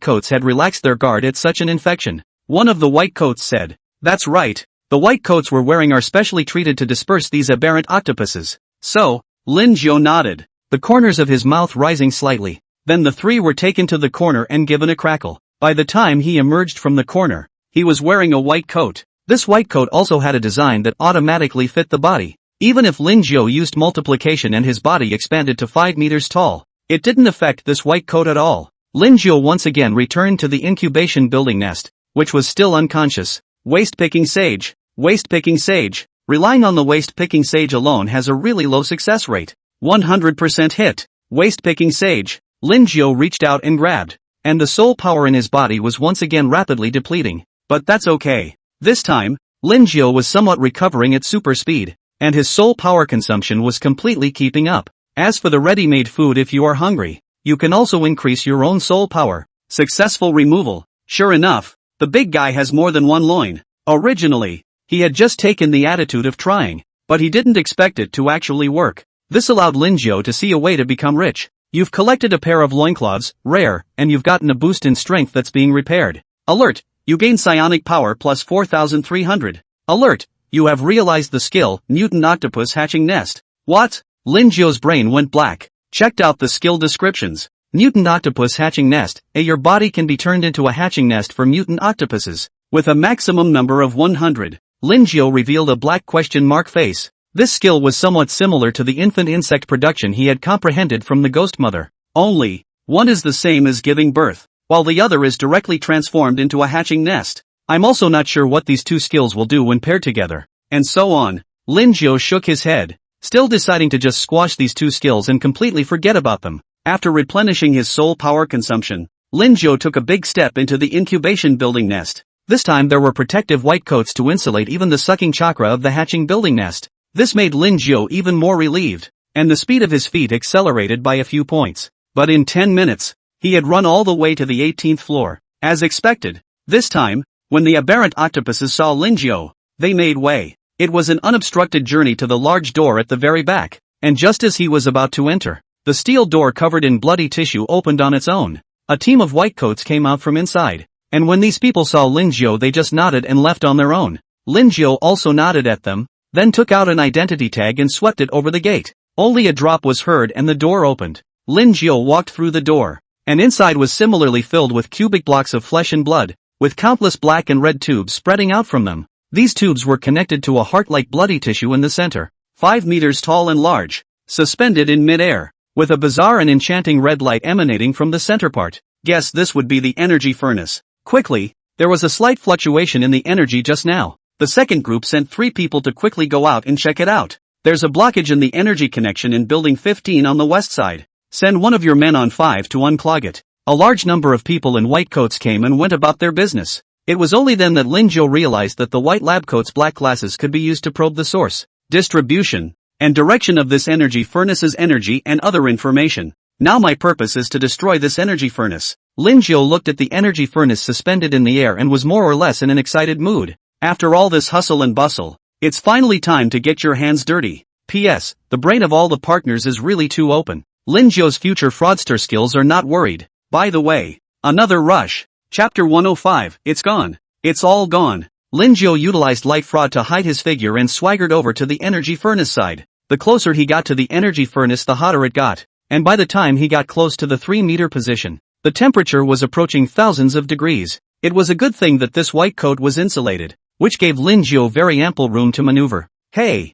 coats had relaxed their guard at such an infection. One of the white coats said, "That's right. The white coats we're wearing are specially treated to disperse these aberrant octopuses." So, Lin Jiu nodded, the corners of his mouth rising slightly. Then the 3 were taken to the corner and given a crackle. By the time he emerged from the corner, he was wearing a white coat. This white coat also had a design that automatically fit the body. Even if Lin Jiu used multiplication and his body expanded to 5 meters tall, it didn't affect this white coat at all. Lin Jiu once again returned to the incubation building nest, which was still unconscious. Waste-picking sage. Waste-picking sage. Relying on the waste-picking sage alone has a really low success rate. 100% hit. Waste-picking sage. Lin Jiu reached out and grabbed, and the soul power in his body was once again rapidly depleting. But that's okay. This time, Lin Jiu was somewhat recovering at super speed, and his soul power consumption was completely keeping up. As for the ready-made food, if you are hungry, you can also increase your own soul power. Successful removal. Sure enough, the big guy has more than one loin. Originally, he had just taken the attitude of trying, but he didn't expect it to actually work. This allowed Lin Jiu to see a way to become rich. You've collected a pair of loincloths, rare, and you've gotten a boost in strength that's being repaired. Alert! You gain psionic power plus 4,300. Alert! You have realized the skill, mutant octopus hatching nest. What? Lin Jiu's brain went black. Checked out the skill descriptions. Mutant octopus hatching nest. Your body can be turned into a hatching nest for mutant octopuses, with a maximum number of 100. Lin Jiu revealed a black question mark face. This skill was somewhat similar to the infant insect production he had comprehended from the ghost mother. Only, one is the same as giving birth, while the other is directly transformed into a hatching nest. I'm also not sure what these 2 skills will do when paired together. And so on. Lin Jiu shook his head, still deciding to just squash these 2 skills and completely forget about them. After replenishing his soul power consumption, Lin Jiu took a big step into the incubation building nest. This time there were protective white coats to insulate even the sucking chakra of the hatching building nest. This made Lin Jiu even more relieved, and the speed of his feet accelerated by a few points. But in 10 minutes, he had run all the way to the 18th floor. As expected, this time, when the aberrant octopuses saw Lin Jiu, they made way. It was an unobstructed journey to the large door at the very back, and just as he was about to enter, the steel door covered in bloody tissue opened on its own. A team of white coats came out from inside, and when these people saw Lin Jiu they just nodded and left on their own. Lin Jiu also nodded at them, then took out an identity tag and swept it over the gate. Only a drop was heard and the door opened. Lin Jiu walked through the door, and inside was similarly filled with cubic blocks of flesh and blood, with countless black and red tubes spreading out from them. These tubes were connected to a heart-like bloody tissue in the center, 5 meters tall and large, suspended in mid-air, with a bizarre and enchanting red light emanating from the center part. Guess this would be the energy furnace. Quickly, there was a slight fluctuation in the energy just now. The second group sent 3 people to quickly go out and check it out. There's a blockage in the energy connection in building 15 on the west side. Send one of your men on 5 to unclog it. A large number of people in white coats came and went about their business. It was only then that Lin Jiu realized that the white lab coat's black glasses could be used to probe the source, distribution, and direction of this energy furnace's energy and other information. Now my purpose is to destroy this energy furnace. Lin Jiu looked at the energy furnace suspended in the air and was more or less in an excited mood. After all this hustle and bustle, it's finally time to get your hands dirty. P.S. The brain of all the partners is really too open. Lin Jiu's future fraudster skills are not worried. By the way, Another rush. Chapter 105, it's gone. It's all gone. Lin Jiu utilized light fraud to hide his figure and swaggered over to the energy furnace side. The closer he got to the energy furnace the hotter it got, and by the time he got close to the 3-meter position, the temperature was approaching thousands of degrees. It was a good thing that this white coat was insulated, which gave Lin Jiu very ample room to maneuver. Hey,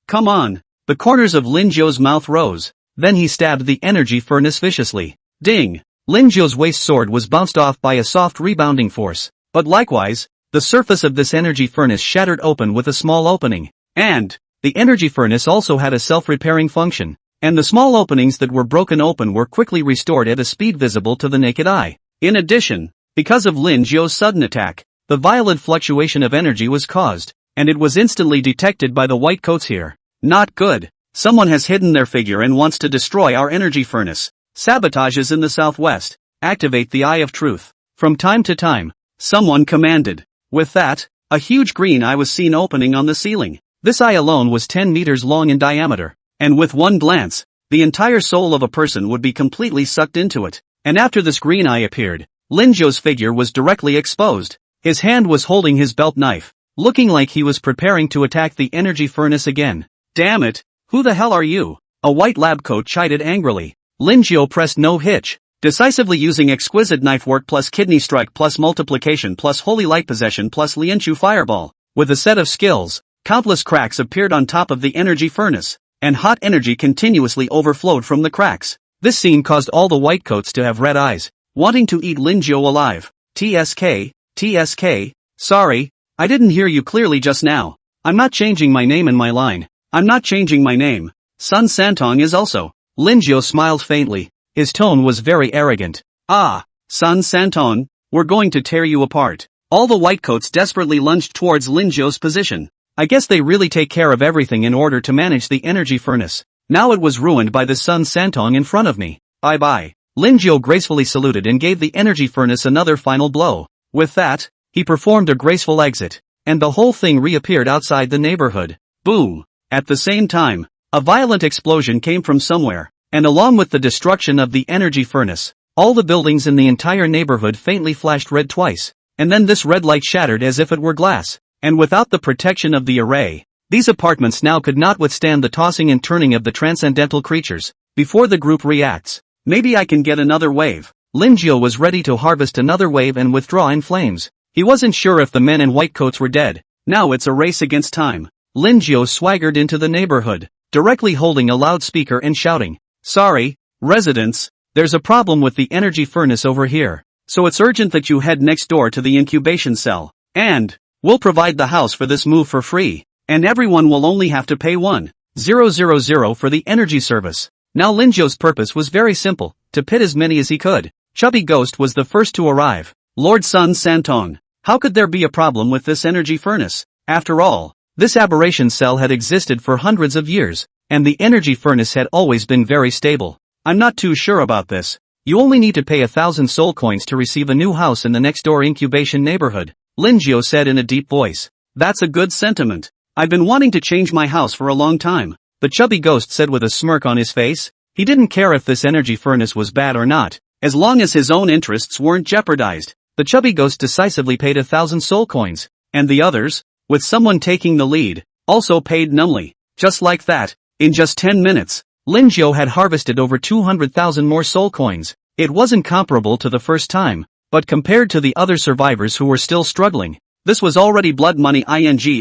come on. The corners of Lin Jiu's mouth rose. Then he stabbed the energy furnace viciously. Ding! Lin Jiu's waist sword was bounced off by a soft rebounding force, but likewise, the surface of this energy furnace shattered open with a small opening. And the energy furnace also had a self-repairing function, and the small openings that were broken open were quickly restored at a speed visible to the naked eye. In addition, because of Lin Jiu's sudden attack, the violent fluctuation of energy was caused, and it was instantly detected by the white coats here. Not good. Someone has hidden their figure and wants to destroy our energy furnace. Sabotage is in the southwest. Activate the Eye of Truth. From time to time, someone commanded. With that, a huge green eye was seen opening on the ceiling. This eye alone was 10 meters long in diameter, and with one glance, the entire soul of a person would be completely sucked into it. And after this green eye appeared, Lin Jiu's figure was directly exposed. His hand was holding his belt knife, looking like he was preparing to attack the energy furnace again. Damn it! Who the hell are you? A white lab coat chided angrily. Lin Jiu pressed no hitch, decisively using exquisite knife work plus kidney strike plus multiplication plus holy light possession plus Lianchu fireball. With a set of skills, countless cracks appeared on top of the energy furnace, and hot energy continuously overflowed from the cracks. This scene caused all the white coats to have red eyes, wanting to eat Lin Jiu alive. TSK, sorry, I didn't hear you clearly just now. I'm not changing my name in my line. I'm not changing my name. Sun Santong is also. Lin Jiu smiled faintly. His tone was very arrogant. Ah, Sun Santong, we're going to tear you apart. All the white coats desperately lunged towards Lin Jiu's position. I guess they really take care of everything in order to manage the energy furnace. Now it was ruined by the Sun Santong in front of me. Bye-bye. Lin Jiu gracefully saluted and gave the energy furnace another final blow. With that, he performed a graceful exit, and the whole thing reappeared outside the neighborhood. Boom! At the same time, a violent explosion came from somewhere, and along with the destruction of the energy furnace, all the buildings in the entire neighborhood faintly flashed red twice, and then this red light shattered as if it were glass, and without the protection of the array, these apartments now could not withstand the tossing and turning of the transcendental creatures. Before the group reacts, maybe I can get another wave. Lin Jiu was ready to harvest another wave and withdraw in flames. He wasn't sure if the men in white coats were dead. Now it's a race against time. Lin Jiu swaggered into the neighborhood, directly holding a loudspeaker and shouting, "Sorry, residents, there's a problem with the energy furnace over here, so it's urgent that you head next door to the incubation cell, and we'll provide the house for this move for free, and everyone will only have to pay 1,000 for the energy service." Now Lin Jiu's purpose was very simple, to pit as many as he could. Chubby Ghost was the first to arrive. Lord Sun Santong, how could there be a problem with this energy furnace? After all, this aberration cell had existed for hundreds of years, and the energy furnace had always been very stable. I'm not too sure about this. You only need to pay 1,000 soul coins to receive a new house in the next door incubation neighborhood, Lin Jiu said in a deep voice. That's a good sentiment. I've been wanting to change my house for a long time, the chubby ghost said with a smirk on his face. He didn't care if this energy furnace was bad or not, as long as his own interests weren't jeopardized. The chubby ghost decisively paid 1,000 soul coins, and the others, with someone taking the lead, also paid numbly. Just like that, in just 10 minutes, Lin Jiu had harvested over 200,000 more soul coins. It wasn't comparable to the first time, but compared to the other survivors who were still struggling, this was already blood money,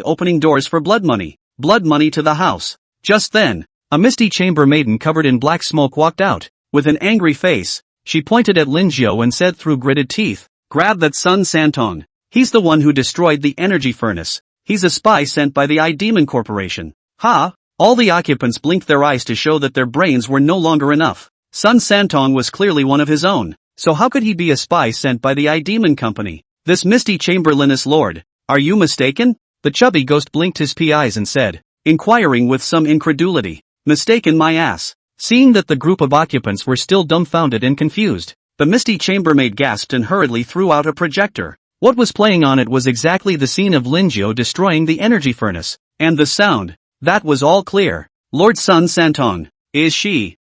opening doors for blood money to the house. Just then, a misty chamber maiden covered in black smoke walked out. With an angry face, she pointed at Lin Jiu and said through gritted teeth, "Grab that Sun Santong. He's the one who destroyed the energy furnace. He's a spy sent by the iDemon Corporation." Ha! All the occupants blinked their eyes to show that their brains were no longer enough. Sun Santong was clearly one of his own, so how could he be a spy sent by the iDemon Company? This misty chamberlainess lord, are you mistaken? The chubby ghost blinked his eyes and said, inquiring with some incredulity, "Mistaken my ass." Seeing that the group of occupants were still dumbfounded and confused, the misty chambermaid gasped and hurriedly threw out a projector. What was playing on it was exactly the scene of Lin Jiu destroying the energy furnace, and the sound. That was all clear. Lord Sun Santong, is she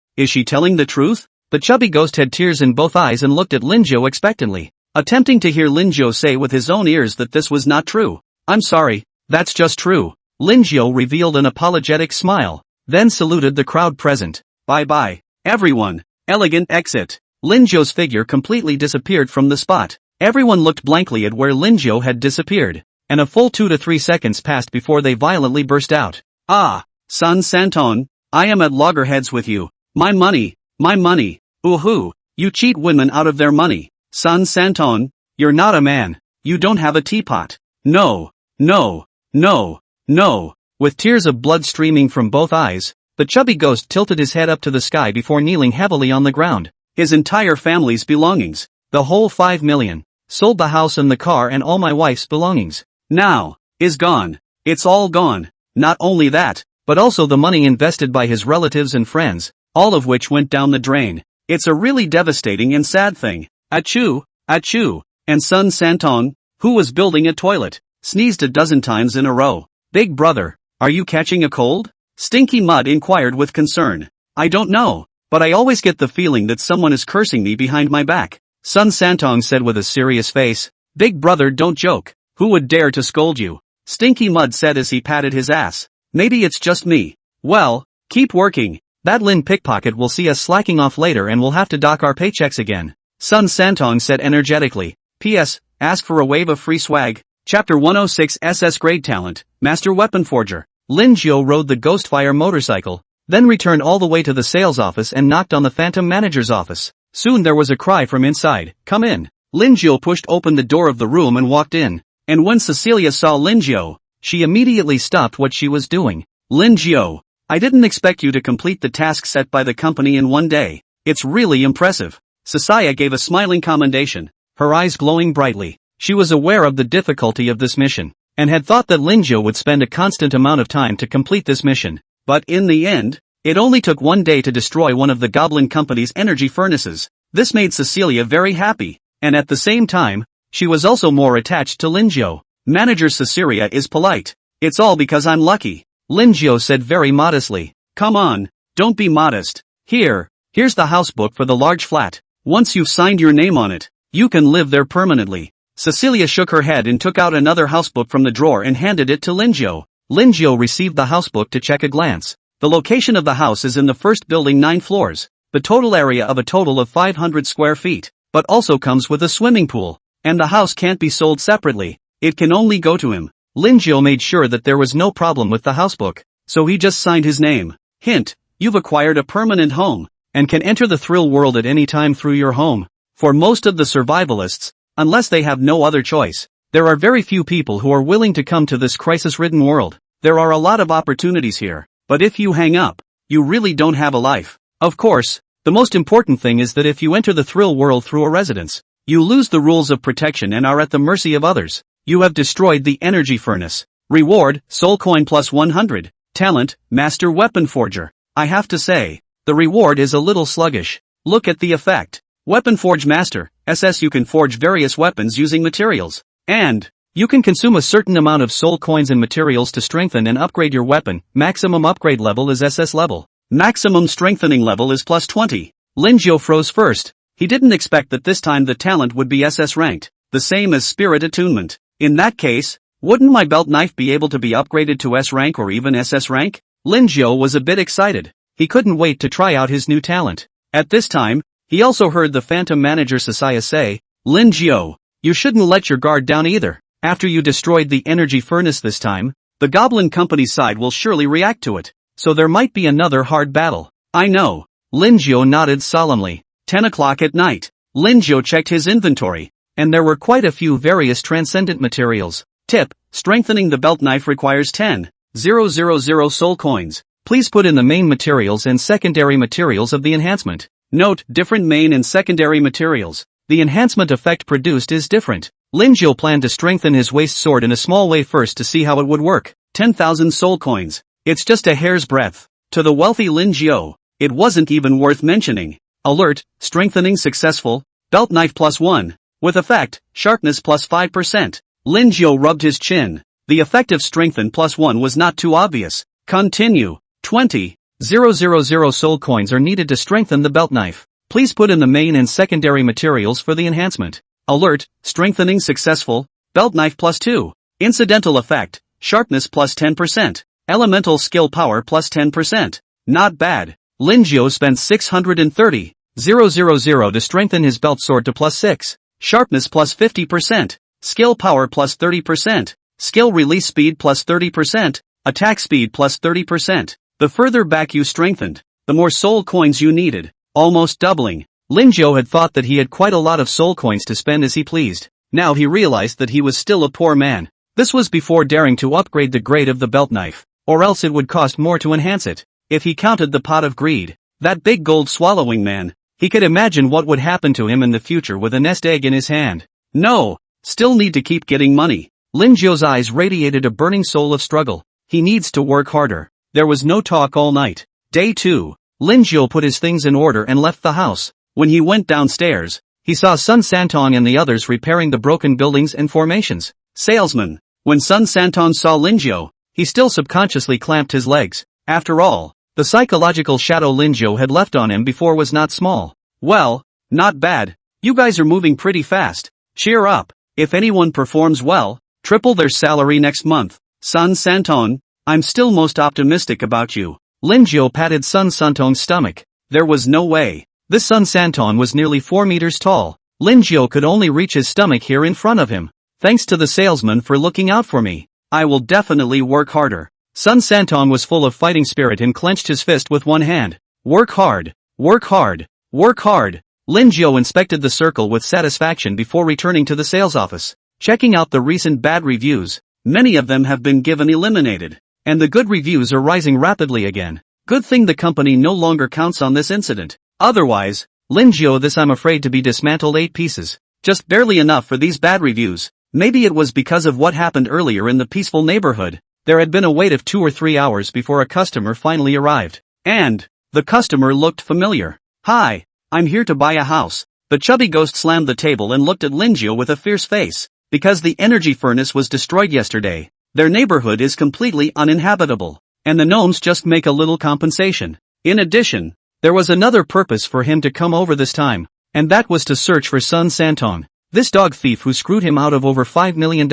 telling the truth? The chubby ghost had tears in both eyes and looked at Linjo expectantly, attempting to hear Linjo say with his own ears that this was not true. I'm sorry, that's just true. Linjo revealed an apologetic smile, then saluted the crowd present. Bye-bye, everyone. Elegant exit. Linjo's figure completely disappeared from the spot. Everyone looked blankly at where Linjo had disappeared, and a full 2 to 3 seconds passed before they violently burst out. Ah, Sun Santon, I am at loggerheads with you. My money, my money. Ooh-hoo, you cheat women out of their money. Sun Santon, you're not a man. You don't have a teapot. No, no, no, no. With tears of blood streaming from both eyes, the chubby ghost tilted his head up to the sky before kneeling heavily on the ground. His entire family's belongings, the whole 5 million, sold the house and the car and all my wife's belongings, now, is gone. It's all gone. Not only that, but also the money invested by his relatives and friends, all of which went down the drain. It's a really devastating and sad thing. Achoo, achoo. And Sun Santon, who was building a toilet, sneezed a dozen times in a row. Big brother, are you catching a cold? Stinky Mud inquired with concern. I don't know, but I always get the feeling that someone is cursing me behind my back. Sun Santong said with a serious face. Big brother, don't joke. Who would dare to scold you? Stinky Mud said as he patted his ass. Maybe it's just me. Well, keep working. That Lin pickpocket will see us slacking off later and we'll have to dock our paychecks again. Sun Santong said energetically. P.S. Ask for a wave of free swag. Chapter 106 SS Grade Talent, Master Weapon Forger. Lin Jiu rode the Ghostfire motorcycle, then returned all the way to the sales office and knocked on the Phantom Manager's office. Soon there was a cry from inside. Come in. Lin Jiu pushed open the door of the room and walked in. And when Cecilia saw Lin Jiu, she immediately stopped what she was doing. Lin Jiu, I didn't expect you to complete the task set by the company in one day. It's really impressive. Cecilia gave a smiling commendation, her eyes glowing brightly. She was aware of the difficulty of this mission, and had thought that Lin Jiu would spend a constant amount of time to complete this mission. But in the end, it only took one day to destroy one of the Goblin Company's energy furnaces. This made Cecilia very happy, and at the same time, she was also more attached to Lin Jiu. Manager Cecilia is polite. It's all because I'm lucky, Lin Jiu said very modestly. Come on, don't be modest. Here's the house book for the large flat. Once you've signed your name on it, you can live there permanently. Cecilia shook her head and took out another housebook from the drawer and handed it to Lin Jiu. Lin Jiu received the housebook to check a glance. The location of the house is in the first building 9 floors. The total area of a total of 500 square feet, but also comes with a swimming pool. And the house can't be sold separately. It can only go to him. Lin Jiu made sure that there was no problem with the housebook, so he just signed his name. Hint, you've acquired a permanent home, and can enter the thrill world at any time through your home. For most of the survivalists, unless they have no other choice, there are very few people who are willing to come to this crisis-ridden world. There are a lot of opportunities here, but if you hang up, you really don't have a life. Of course, the most important thing is that if you enter the thrill world through a residence, you lose the rules of protection and are at the mercy of others. You have destroyed the energy furnace. Reward, Soul Coin plus 100. Talent, Master Weapon Forger. I have to say, the reward is a little sluggish. Look at the effect. Weapon Forge Master, SS. You can forge various weapons using materials. And you can consume a certain amount of soul coins and materials to strengthen and upgrade your weapon. Maximum upgrade level is SS level. Maximum strengthening level is plus 20. Lin Jiu froze first. He didn't expect that this time the talent would be SS ranked, the same as Spirit Attunement. In that case, wouldn't my belt knife be able to be upgraded to S rank or even SS rank? Lin Jiu was a bit excited. He couldn't wait to try out his new talent. At this time, he also heard the Phantom Manager Cecilia say, Lin Jiu, you shouldn't let your guard down either. After you destroyed the energy furnace this time, the Goblin Company's side will surely react to it. So there might be another hard battle. I know. Lin Jiu nodded solemnly. 10 o'clock at night. Lin Jiu checked his inventory, and there were quite a few various transcendent materials. Tip, strengthening the belt knife requires 10,000 soul coins. Please put in the main materials and secondary materials of the enhancement. Note, different main and secondary materials. The enhancement effect produced is different. Lin Jiu planned to strengthen his waist sword in a small way first to see how it would work. 10,000 soul coins. It's just a hair's breadth. To the wealthy Lin Jiu, it wasn't even worth mentioning. Alert, strengthening successful, belt knife plus 1. With effect, sharpness plus 5%. Lin Jiu rubbed his chin. The effect of strengthen plus 1 was not too obvious. Continue. 20,000 soul coins are needed to strengthen the belt knife. Please put in the main and secondary materials for the enhancement. Alert, strengthening successful, belt knife plus 2. Incidental effect, sharpness plus 10%. Elemental skill power plus 10%. Not bad. Linjiao spent 630,000 to strengthen his belt sword to plus 6. Sharpness plus 50%. Skill power plus 30%. Skill release speed plus 30%. Attack speed plus 30%. The further back you strengthened, the more soul coins you needed, almost doubling. Linjiao had thought that he had quite a lot of soul coins to spend as he pleased. Now he realized that he was still a poor man. This was before daring to upgrade the grade of the belt knife, or else it would cost more to enhance it. If he counted the pot of greed, that big gold swallowing man, he could imagine what would happen to him in the future with a nest egg in his hand. No, still need to keep getting money. Linjiao's eyes radiated a burning soul of struggle. He needs to work harder. There was no talk all night. Day 2. Linjiao put his things in order and left the house. When he went downstairs, he saw Sun Santong and the others repairing the broken buildings and formations. Salesman. When Sun Santong saw Linjiao, he still subconsciously clamped his legs. After all, the psychological shadow Linjiao had left on him before was not small. Well, not bad. You guys are moving pretty fast. Cheer up. If anyone performs well, triple their salary next month. Sun Santong, I'm still most optimistic about you. Linjiao patted Sun Santong's stomach. There was no way. This Sun Santong was nearly 4 meters tall. Linjiao could only reach his stomach here in front of him. Thanks to the salesman for looking out for me. I will definitely work harder. Sun Santong was full of fighting spirit and clenched his fist with one hand. Work hard. Work hard. Work hard. Linjiao inspected the circle with satisfaction before returning to the sales office. Checking out the recent bad reviews. Many of them have been given eliminated. And the good reviews are rising rapidly again. Good thing the company no longer counts on this incident. Otherwise, Linjiao this I'm afraid to be dismantled 8 pieces. Just barely enough for these bad reviews. Maybe it was because of what happened earlier in the peaceful neighborhood. There had been a wait of 2 or 3 hours before a customer finally arrived. And the customer looked familiar. Hi, I'm here to buy a house. The chubby ghost slammed the table and looked at Linjiao with a fierce face. Because the energy furnace was destroyed yesterday, their neighborhood is completely uninhabitable, and the gnomes just make a little compensation. In addition, there was another purpose for him to come over this time, and that was to search for Sun Santong, this dog thief who screwed him out of over $5 million.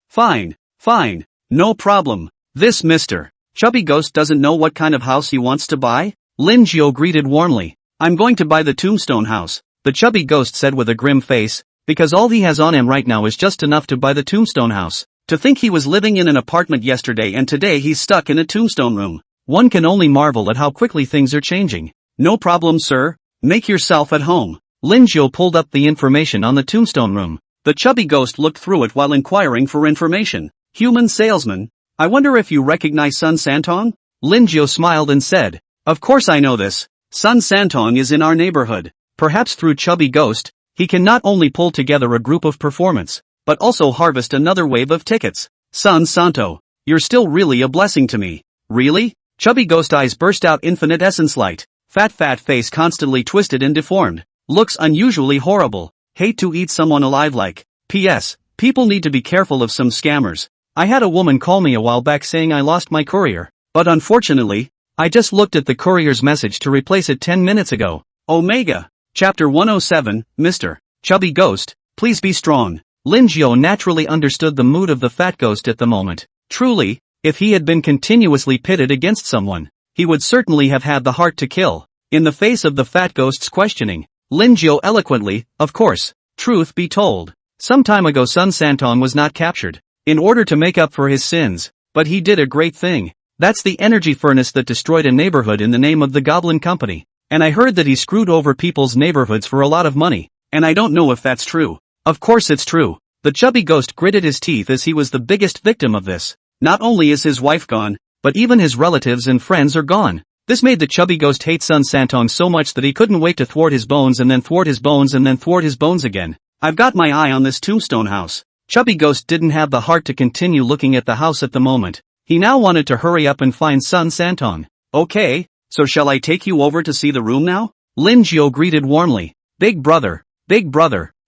Fine, no problem. This Mr. Chubby Ghost doesn't know what kind of house he wants to buy? Linjiao greeted warmly. I'm going to buy the tombstone house, the Chubby Ghost said with a grim face, because all he has on him right now is just enough to buy the tombstone house. To think he was living in an apartment yesterday and today he's stuck in a tombstone room. One can only marvel at how quickly things are changing. No problem, sir. Make yourself at home. Linjiao pulled up the information on the tombstone room. The Chubby Ghost looked through it while inquiring for information. Human salesman. I wonder if you recognize Sun Santong? Linjiao smiled and said, of course I know this. Sun Santong is in our neighborhood. Perhaps through Chubby Ghost, he can not only pull together a group of performance, but also harvest another wave of tickets. Sun Santo, you're still really a blessing to me. Really? Chubby Ghost eyes burst out infinite essence light. Fat face constantly twisted and deformed. Looks unusually horrible. Hate to eat someone alive like. P.S. People need to be careful of some scammers. I had a woman call me a while back saying I lost my courier. But unfortunately, I just looked at the courier's message to replace it 10 minutes ago. Omega. Chapter 107, Mr. Chubby Ghost, please be strong. Linjiao naturally understood the mood of the fat ghost at the moment. Truly, if he had been continuously pitted against someone, he would certainly have had the heart to kill. In the face of the fat ghost's questioning, Linjiao eloquently, of course, truth be told, some time ago Sun Santong was not captured, in order to make up for his sins, but he did a great thing. That's the energy furnace that destroyed a neighborhood in the name of the Goblin Company. And I heard that he screwed over people's neighborhoods for a lot of money, and I don't know if that's true. Of course it's true. The Chubby Ghost gritted his teeth as he was the biggest victim of this. Not only is his wife gone, but even his relatives and friends are gone. This made the Chubby Ghost hate Sun Santong so much that he couldn't wait to thwart his bones and then thwart his bones and then thwart his bones again. I've got my eye on this tombstone house. Chubby Ghost didn't have the heart to continue looking at the house at the moment. He now wanted to hurry up and find Sun Santong. Okay. So shall I take you over to see the room now? Linjiao greeted warmly. Big brother,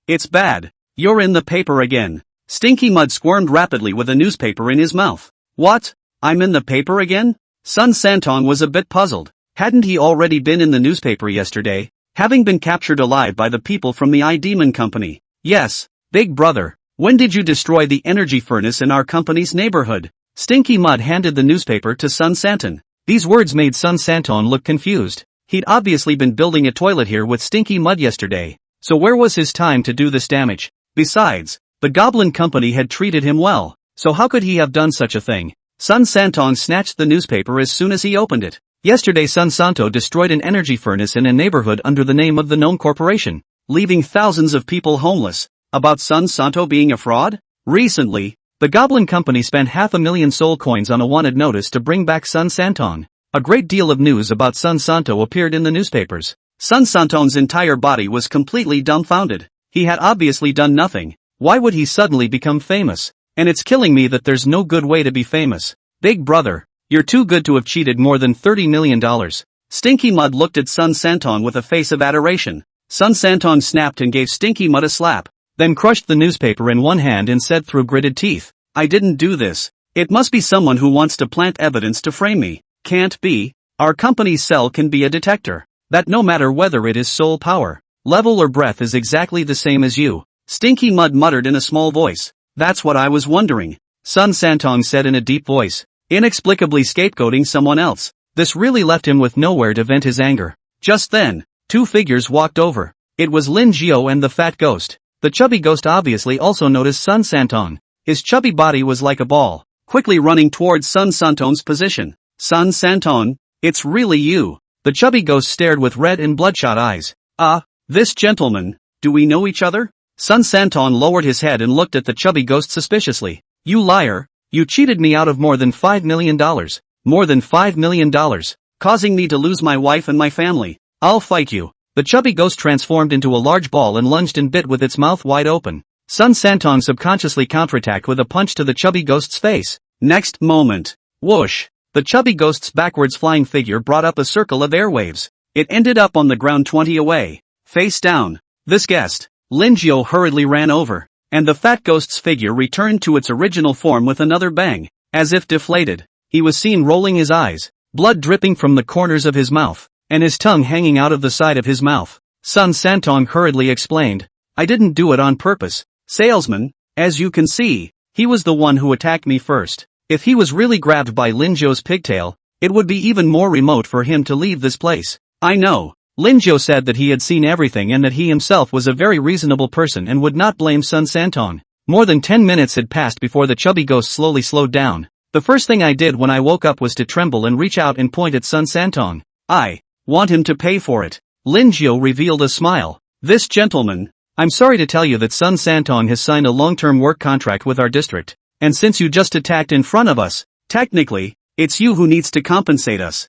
it's bad. You're in the paper again. Stinky Mud squirmed rapidly with a newspaper in his mouth. What? I'm in the paper again? Sun Santong was a bit puzzled. Hadn't he already been in the newspaper yesterday? having been captured alive by the people from the iDemon company. Yes, big brother, when did you destroy the energy furnace in our company's neighborhood? Stinky Mud handed the newspaper to Sun Santon. These words made Sun Santon look confused. He'd obviously been building a toilet here with Stinky Mud yesterday, so where was his time to do this damage? Besides, the Goblin Company had treated him well, so how could he have done such a thing? Sun Santon snatched the newspaper as soon as he opened it. Yesterday Sun Santo destroyed an energy furnace in a neighborhood under the name of the Gnome Corporation, leaving thousands of people homeless. About Sun Santo being a fraud? Recently, the Goblin Company spent 500,000 soul coins on a wanted notice to bring back Sun Santon. A great deal of news about Sun Santo appeared in the newspapers. Sun Santon's entire body was completely dumbfounded. He had obviously done nothing. Why would he suddenly become famous? And it's killing me that there's no good way to be famous. Big brother, you're too good to have cheated more than $30 million. Stinky Mud looked at Sun Santon with a face of adoration. Sun Santon snapped and gave Stinky Mud a slap, then crushed the newspaper in one hand and said through gritted teeth, I didn't do this. It must be someone who wants to plant evidence to frame me. Can't be. Our company's cell can be a detector. That no matter whether it is soul power, level or breath is exactly the same as you. Stinky Mud muttered in a small voice. That's what I was wondering. Sun Santon said in a deep voice, inexplicably scapegoating someone else. This really left him with nowhere to vent his anger. Just then, two figures walked over. It was Lin Jiao and the fat ghost. The chubby ghost obviously also noticed Sun Santon. His chubby body was like a ball, quickly running towards Sun Santon's position. Sun Santon, it's really you. The chubby ghost stared with red and bloodshot eyes. This gentleman, do we know each other? Sun Santon lowered his head and looked at the chubby ghost suspiciously. You liar, you cheated me out of more than $5 million. More than $5 million, causing me to lose my wife and my family. I'll fight you. The chubby ghost transformed into a large ball and lunged and bit with its mouth wide open. Sun Santon subconsciously counterattacked with a punch to the chubby ghost's face. Next moment, whoosh, the chubby ghost's backwards flying figure brought up a circle of airwaves. It ended up on the ground 20 away, face down. This guest, Lin Jiao hurriedly ran over, and the fat ghost's figure returned to its original form with another bang. As if deflated, he was seen rolling his eyes, blood dripping from the corners of his mouth, and his tongue hanging out of the side of his mouth. Sun Santon hurriedly explained, I didn't do it on purpose. Salesman, as you can see, he was the one who attacked me first. If he was really grabbed by Lin Jiao's pigtail, it would be even more remote for him to leave this place. I know. Lin Jiao said that he had seen everything and that he himself was a very reasonable person and would not blame Sun Santon. More than 10 minutes had passed before the chubby ghost slowly slowed down. The first thing I did when I woke up was to tremble and reach out and point at Sun Santon. I want him to pay for it. Lin Jiao revealed a smile. This gentleman, I'm sorry to tell you that Sun Santon has signed a long-term work contract with our district, and since you just attacked in front of us, technically, it's you who needs to compensate us.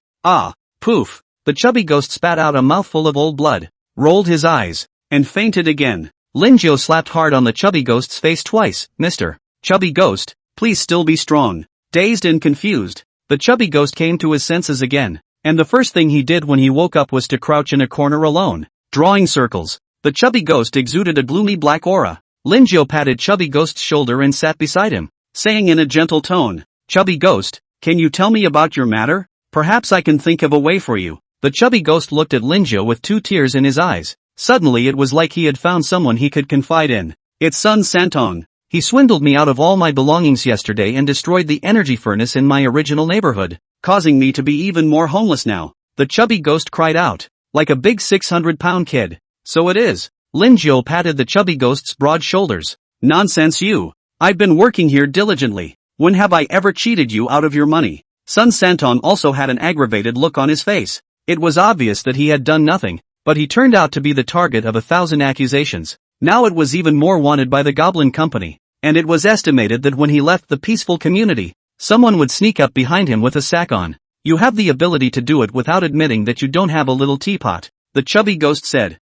Poof. The chubby ghost spat out a mouthful of old blood, rolled his eyes, and fainted again. Lin Jiao slapped hard on the chubby ghost's face twice. Mr. Chubby Ghost, please still be strong. Dazed and confused, the chubby ghost came to his senses again, and the first thing he did when he woke up was to crouch in a corner alone, drawing circles. The chubby ghost exuded a gloomy black aura. Lin Jiao patted chubby ghost's shoulder and sat beside him, saying in a gentle tone, Chubby Ghost, can you tell me about your matter? Perhaps I can think of a way for you. The chubby ghost looked at Lin Jiao with 2 tears in his eyes. Suddenly it was like he had found someone he could confide in. It's Sun Santon. He swindled me out of all my belongings yesterday and destroyed the energy furnace in my original neighborhood, causing me to be even more homeless now. The chubby ghost cried out, like a big 600-pound kid. So it is. Lin Jiao patted the chubby ghost's broad shoulders. Nonsense you. I've been working here diligently. When have I ever cheated you out of your money? Sun Santon also had an aggravated look on his face. It was obvious that he had done nothing, but he turned out to be the target of 1,000 accusations. Now it was even more wanted by the Goblin Company, and it was estimated that when he left the peaceful community, someone would sneak up behind him with a sack on. You have the ability to do it without admitting that you don't have a little teapot, the chubby ghost said.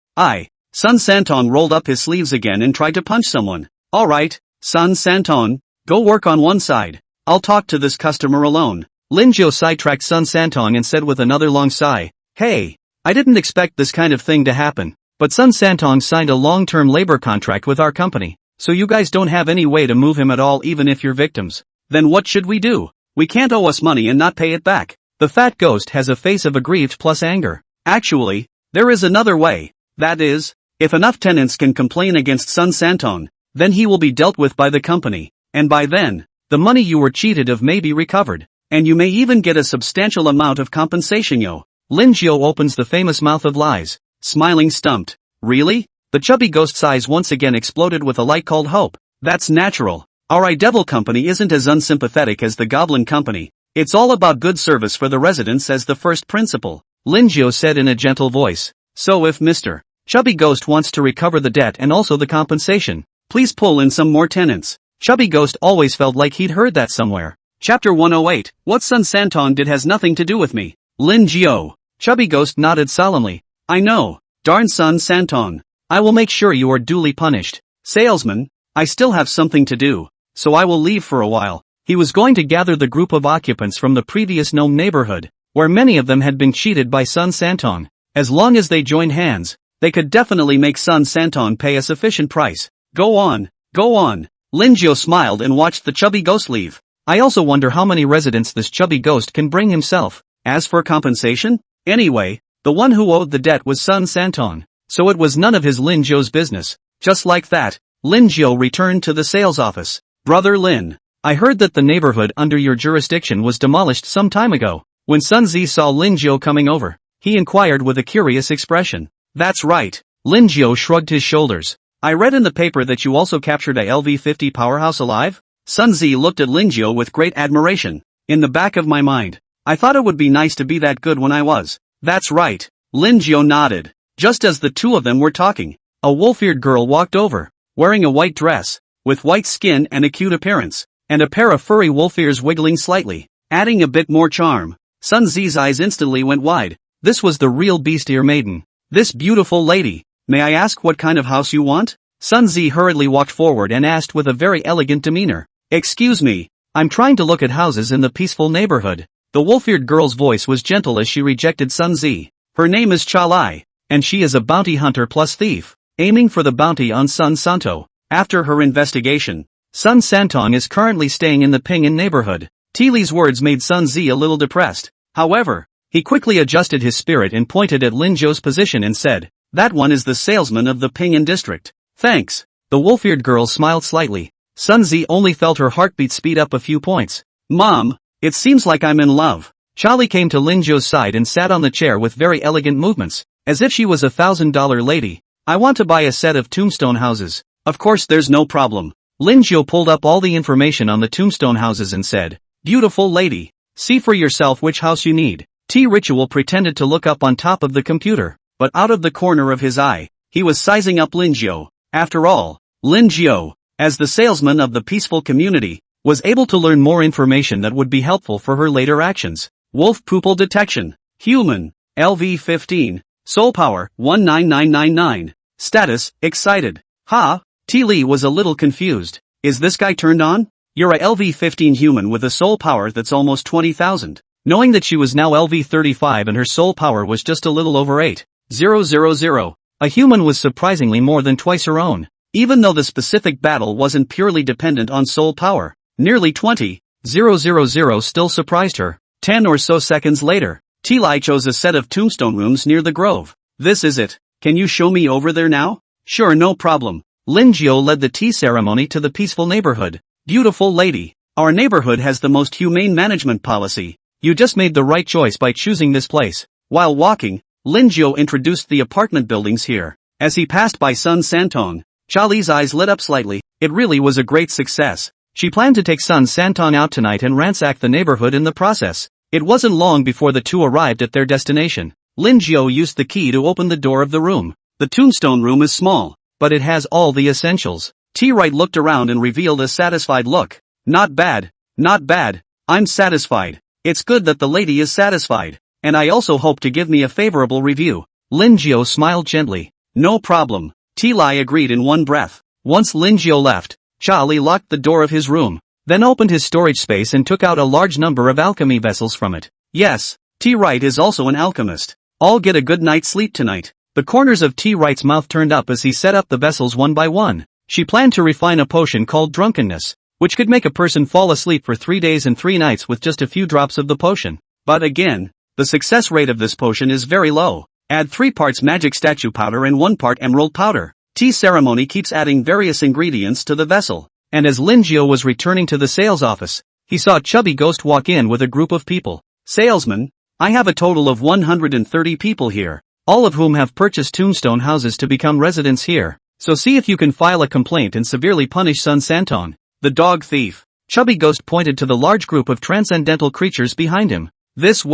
Sun Santon rolled up his sleeves again and tried to punch someone. Alright, Sun Santon, go work on one side. I'll talk to this customer alone. Lin Jiao sidetracked Sun Santon and said with another long sigh, Hey, I didn't expect this kind of thing to happen, but Sun Santon signed a long-term labor contract with our company, so you guys don't have any way to move him at all even if you're victims. Then what should we do? We can't owe us money and not pay it back. The fat ghost has a face of aggrieved plus anger. Actually, There is another way. That is, if enough tenants can complain against Sun Santon, then he will be dealt with by the company, and by then, the money you were cheated of may be recovered, and you may even get a substantial amount of compensation. Lin Jiao opens the famous mouth of lies, smiling stumped. Really? The chubby ghost's eyes once again exploded with a light called hope. That's natural. Our Devil Company isn't as unsympathetic as the Goblin Company. It's all about good service for the residents as the first principle, Lin Jiao said in a gentle voice. So if Mr. Chubby Ghost wants to recover the debt and also the compensation, please pull in some more tenants. Chubby Ghost always felt like he'd heard that somewhere. Chapter 108, What Sun Santon did has nothing to do with me. Lin Jiao. Chubby Ghost nodded solemnly. I know. Darn Sun Santon. I will make sure you are duly punished. Salesman, I still have something to do, so I will leave for a while. He was going to gather the group of occupants from the previous gnome neighborhood, where many of them had been cheated by Sun Santon. As long as they joined hands, they could definitely make Sun Santon pay a sufficient price. Go on, go on. Lin Jiao smiled and watched the chubby ghost leave. I also wonder how many residents this chubby ghost can bring himself. As for compensation? Anyway, the one who owed the debt was Sun Santon, so it was none of his Lin Jiao's business. Just like that, Lin Jiao returned to the sales office. Brother Lin, I heard that the neighborhood under your jurisdiction was demolished some time ago. When Sun Zi saw Lin Jiao coming over, he inquired with a curious expression. That's right. Lin Jiao shrugged his shoulders. I read in the paper that you also captured a LV-50 powerhouse alive? Sun Zi looked at Lin Jiao with great admiration. In the back of my mind, I thought it would be nice to be that good when I was. That's right. Lin Jiao nodded. Just as the two of them were talking, a wolf-eared girl walked over, wearing a white dress, with white skin and a cute appearance, and a pair of furry wolf ears wiggling slightly, adding a bit more charm. Sun Zi's eyes instantly went wide. This was the real beast ear maiden. This beautiful lady. May I ask what kind of house you want? Sun Zi hurriedly walked forward and asked with a very elegant demeanor. Excuse me, I'm trying to look at houses in the peaceful neighborhood. The wolf-eared girl's voice was gentle as she rejected Sun Zi. Her name is Cha Lai, and she is a bounty hunter plus thief, aiming for the bounty on Sun Santo. After her investigation, Sun Santon is currently staying in the Ping'an neighborhood. Ti Li's words made Sun Zi a little depressed. However, he quickly adjusted his spirit and pointed at Lin Jiao's position and said, that one is the salesman of the Ping'an district. Thanks. The wolf-eared girl smiled slightly. Sun Zi only felt her heartbeat speed up a few points. Mom, it seems like I'm in love. Charlie came to Lin Jiao's side and sat on the chair with very elegant movements, as if she was a $1,000 lady. I want to buy a set of tombstone houses. Of course there's no problem. Lin Jiao pulled up all the information on the tombstone houses and said, beautiful lady, see for yourself which house you need. T. Ritual pretended to look up on top of the computer, but out of the corner of his eye, he was sizing up Lin Jiao. After all, Lin Jiao, as the salesman of the peaceful community, was able to learn more information that would be helpful for her later actions. Wolf pupil detection. Human. LV-15. Soul power, 19999. Status, excited. Ha? T. Li was a little confused. Is this guy turned on? You're a LV-15 human with a soul power that's almost 20,000. Knowing that she was now LV-35 and her soul power was just a little over 8,000. A human was surprisingly more than twice her own. Even though the specific battle wasn't purely dependent on soul power, nearly 20,000 still surprised her. 10 or so seconds later, Ti Li chose a set of tombstone rooms near the grove. This is it. Can you show me over there now? Sure, no problem. Lin Jiao led the tea ceremony to the peaceful neighborhood. Beautiful lady, our neighborhood has the most humane management policy. You just made the right choice by choosing this place. While walking, Lin Jiao introduced the apartment buildings here. As he passed by Sun Santon, Charlie's eyes lit up slightly. It really was a great success. She planned to take Sun Santon out tonight and ransack the neighborhood in the process. It wasn't long before the two arrived at their destination. Lin Jiao used the key to open the door of the room. The tombstone room is small, but it has all the essentials. T. Wright looked around and revealed a satisfied look. Not bad, not bad. I'm satisfied. It's good that the lady is satisfied, and I also hope to give me a favorable review. Lin Jiao smiled gently. No problem. Ti Li agreed in one breath. Once Lin Jiao left, Charlie locked the door of his room, then opened his storage space and took out a large number of alchemy vessels from it. Yes, T. Wright is also an alchemist. I'll get a good night's sleep tonight. The corners of T. Wright's mouth turned up as he set up the vessels one by one. She planned to refine a potion called drunkenness, which could make a person fall asleep for 3 days and 3 nights with just a few drops of the potion. But again, the success rate of this potion is very low. Add 3 parts magic statue powder and 1 part emerald powder. Tea ceremony keeps adding various ingredients to the vessel. And as Lin Jiao was returning to the sales office, he saw Chubby Ghost walk in with a group of people. Salesman, I have a total of 130 people here, all of whom have purchased tombstone houses to become residents here. So see if you can file a complaint and severely punish Sun Santon, the dog thief. Chubby Ghost pointed to the large group of transcendental creatures behind him. This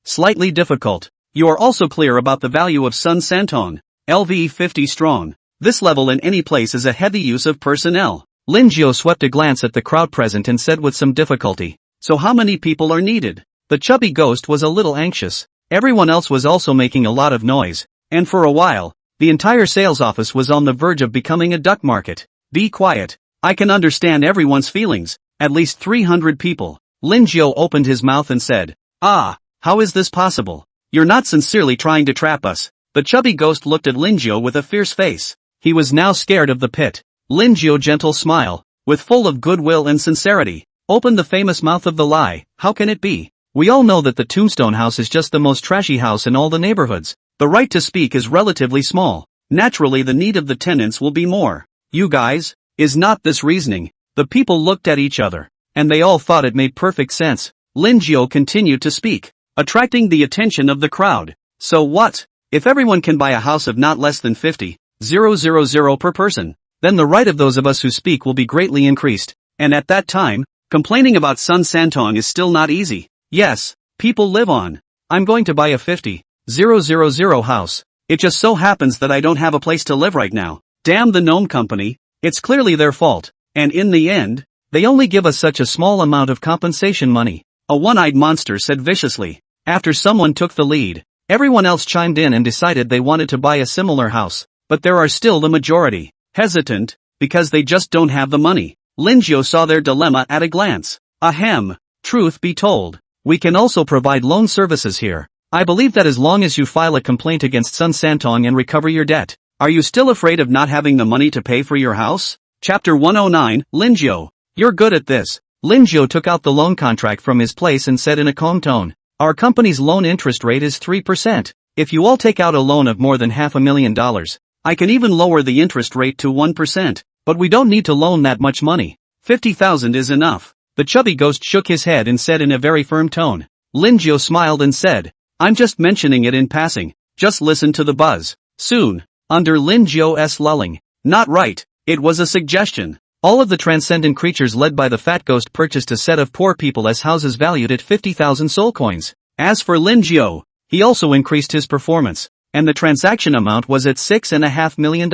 slightly difficult. You are also clear about the value of Sun Santon, LV 50 strong. This level in any place is a heavy use of personnel. Lin Jiao swept a glance at the crowd present and said with some difficulty, so how many people are needed? The Chubby Ghost was a little anxious. Everyone else was also making a lot of noise, and for a while, the entire sales office was on the verge of becoming a duck market. Be quiet. I can understand everyone's feelings. At least 300 people. Lin Jiao opened his mouth and said, how is this possible? You're not sincerely trying to trap us. The Chubby Ghost looked at Lin Jiao with a fierce face. He was now scared of the pit. Lin Jiao gentle smile, with full of goodwill and sincerity, opened the famous mouth of the lie. How can it be? We all know that the tombstone house is just the most trashy house in all the neighborhoods. The right to speak is relatively small. Naturally the need of the tenants will be more. You guys, is not this reasoning? The people looked at each other, and they all thought it made perfect sense. Lin Jiao continued to speak, attracting the attention of the crowd. So what? If everyone can buy a house of not less than 50,000 per person, then the right of those of us who speak will be greatly increased. And at that time, complaining about Sun Santon is still not easy. Yes, people live on. I'm going to buy a 50,000 house. It just so happens that I don't have a place to live right now. Damn the gnome company. It's clearly their fault. And in the end, they only give us such a small amount of compensation money. A one-eyed monster said viciously. After someone took the lead, everyone else chimed in and decided they wanted to buy a similar house. But there are still the majority hesitant, because they just don't have the money. Lin Jiao saw their dilemma at a glance. Ahem. Truth be told, we can also provide loan services here. I believe that as long as you file a complaint against Sun Santon and recover your debt. Are you still afraid of not having the money to pay for your house? Chapter 109, Lin Jiao. You're good at this. Lin Jiao took out the loan contract from his place and said in a calm tone, our company's loan interest rate is 3%. If you all take out a loan of more than $500,000, I can even lower the interest rate to 1%. But we don't need to loan that much money. 50,000 is enough. The Chubby Ghost shook his head and said in a very firm tone. Lin Jiao smiled and said, I'm just mentioning it in passing. Just listen to the buzz. Soon, under Lin Jiao's lulling. Not right. It was a suggestion. All of the transcendent creatures led by the Fat Ghost purchased a set of poor people as houses valued at 50,000 soul coins. As for Lin Jiao, he also increased his performance, and the transaction amount was at $6.5 million.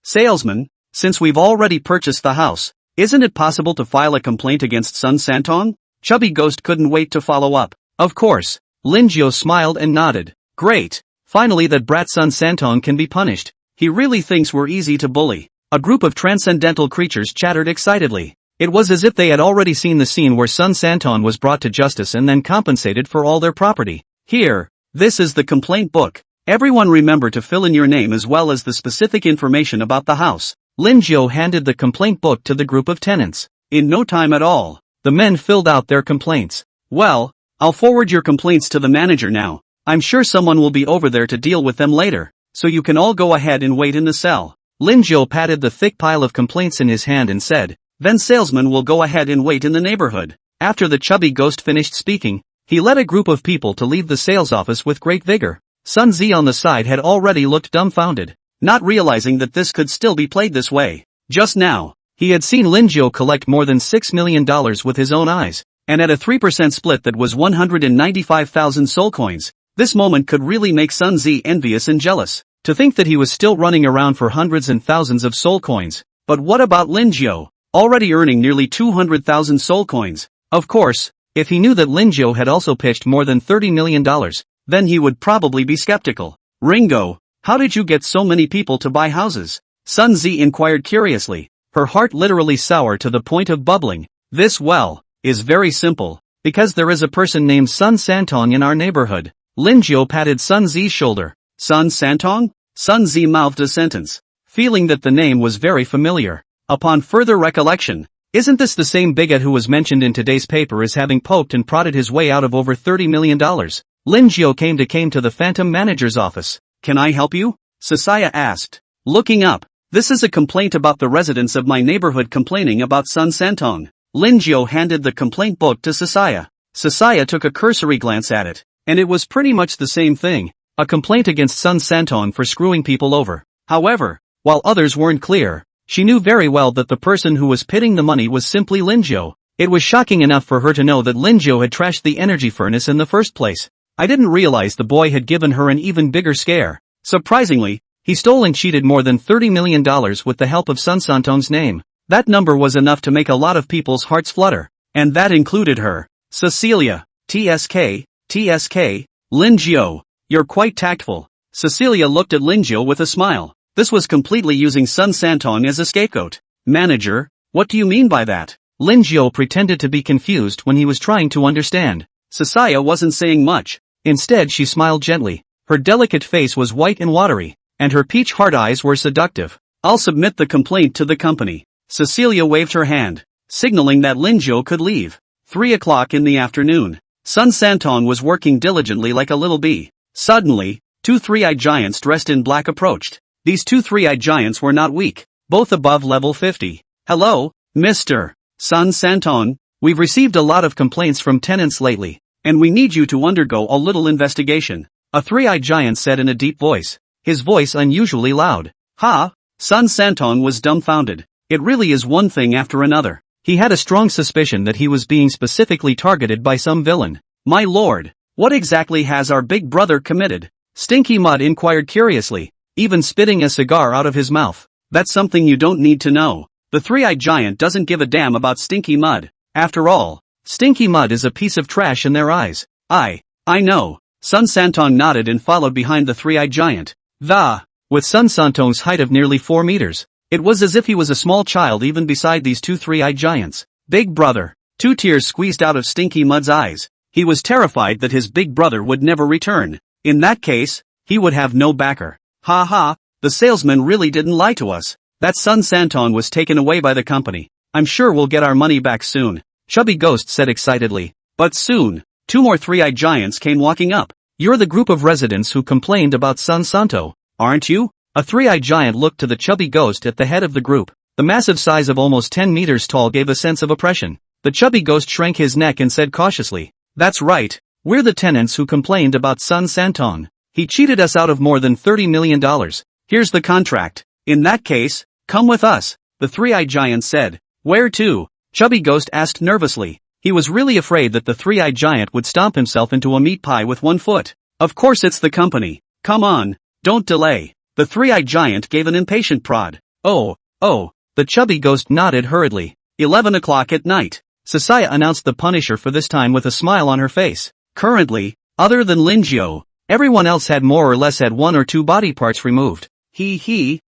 Salesman, since we've already purchased the house, isn't it possible to file a complaint against Sun Santon? Chubby Ghost couldn't wait to follow up. Of course. Lin Jiao smiled and nodded. Great. Finally that brat Sun Santon can be punished. He really thinks we're easy to bully. A group of transcendental creatures chattered excitedly. It was as if they had already seen the scene where Sun Santon was brought to justice and then compensated for all their property. Here, this is the complaint book. Everyone remember to fill in your name as well as the specific information about the house. Lin Jiao handed the complaint book to the group of tenants. In no time at all, the men filled out their complaints. Well, I'll forward your complaints to the manager now. I'm sure someone will be over there to deal with them later, so you can all go ahead and wait in the cell. Lin Jiao patted the thick pile of complaints in his hand and said, then salesman will go ahead and wait in the neighborhood. After the Chubby Ghost finished speaking, he led a group of people to leave the sales office with great vigor. Sun Zi on the side had already looked dumbfounded, not realizing that this could still be played this way. Just now, he had seen Lin Jiao collect more than $6 million with his own eyes, and at a 3% split that was 195,000 soul coins. This moment could really make Sun Zi envious and jealous. To think that he was still running around for hundreds and thousands of soul coins. But what about Lin Jiao, already earning nearly 200,000 soul coins? Of course, if he knew that Lin Jiao had also pitched more than $30 million, then he would probably be skeptical. Ringo, how did you get so many people to buy houses? Sun Zi inquired curiously, her heart literally sour to the point of bubbling. This, is very simple, because there is a person named Sun Santon in our neighborhood. Lin Jiao patted Sun Zi's shoulder. Sun Santon? Sun Zi mouthed a sentence, feeling that the name was very familiar. Upon further recollection, isn't this the same bigot who was mentioned in today's paper as having poked and prodded his way out of over $30 million? Lin Jiao came to the phantom manager's office. Can I help you? Sasaya asked. Looking up. This is a complaint about the residents of my neighborhood complaining about Sun Santong. Lin Jiao handed the complaint book to Sasaya. Sasaya took a cursory glance at it, and it was pretty much the same thing. A complaint against Sun Santong for screwing people over. However, while others weren't clear, she knew very well that the person who was pitting the money was simply Lin Jiao. It was shocking enough for her to know that Lin Jiao had trashed the energy furnace in the first place. I didn't realize the boy had given her an even bigger scare. Surprisingly, he stole and cheated more than $30 million with the help of Sun Santong's name. That number was enough to make a lot of people's hearts flutter. And that included her. Cecilia. TSK. Lin Jiao. You're quite tactful. Cecilia looked at Lin Jiao with a smile. This was completely using Sun Santong as a scapegoat. Manager, what do you mean by that? Lin Jiao pretended to be confused when he was trying to understand. Sasaya wasn't saying much. Instead she smiled gently. Her delicate face was white and watery, and her peach heart eyes were seductive. I'll submit the complaint to the company. Cecilia waved her hand, signaling that Lin Jiao could leave. 3 o'clock in the afternoon. Sun Santong was working diligently like a little bee. Suddenly, 2 three-eyed giants dressed in black approached. These 2 three-eyed giants were not weak, both above level 50. Hello, Mr. Sun Santong. We've received a lot of complaints from tenants lately, and we need you to undergo a little investigation. A three-eyed giant said in a deep voice, his voice unusually loud. Ha! Sun Santong was dumbfounded. It really is one thing after another. He had a strong suspicion that he was being specifically targeted by some villain. My lord, what exactly has our big brother committed? Stinky Mud inquired curiously, even spitting a cigar out of his mouth. That's something you don't need to know. The three-eyed giant doesn't give a damn about Stinky Mud. After all, Stinky Mud is a piece of trash in their eyes. I know. Sun Santong nodded and followed behind the three-eyed giant. With Sun Santong's height of nearly 4 meters, it was as if he was a small child even beside these 2 three-eyed giants. Big brother. 2 tears squeezed out of Stinky Mud's eyes. He was terrified that his big brother would never return. In that case, he would have no backer. Ha ha, the salesman really didn't lie to us. That Sun Santong was taken away by the company. I'm sure we'll get our money back soon. Chubby Ghost said excitedly. But soon, 2 more three-eyed giants came walking up. You're the group of residents who complained about Sun Santo, aren't you? A three-eyed giant looked to the chubby ghost at the head of the group. The massive size of almost 10 meters tall gave a sense of oppression. The chubby ghost shrank his neck and said cautiously, that's right, we're the tenants who complained about Sun Santong. He cheated us out of more than $30 million. Here's the contract. In that case, come with us, the three-eyed giant said. Where to? Chubby Ghost asked nervously. He was really afraid that the three-eyed giant would stomp himself into a meat pie with 1 foot. Of course it's the company. Come on, don't delay. The three-eyed giant gave an impatient prod. Oh, the chubby ghost nodded hurriedly. 11 o'clock at night. Sasaya announced the Punisher for this time with a smile on her face. Currently, other than Lin Jiao, everyone else had more or less had 1 or 2 body parts removed.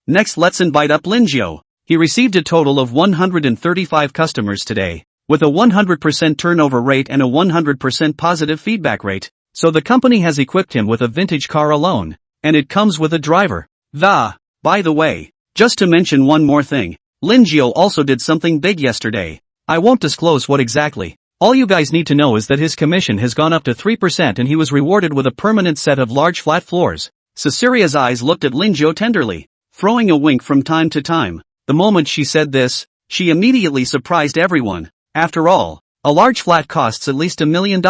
Next let's invite up Lin Jiao. He received a total of 135 customers today, with a 100% turnover rate and a 100% positive feedback rate. So the company has equipped him with a vintage car alone, and it comes with a driver. By the way, just to mention one more thing, Lin Jiao also did something big yesterday. I won't disclose what exactly. All you guys need to know is that his commission has gone up to 3% and he was rewarded with a permanent set of large flat floors. Cecilia's eyes looked at Lin Jiao tenderly, throwing a wink from time to time. The moment she said this, she immediately surprised everyone. After all, a large flat costs at least $1 million,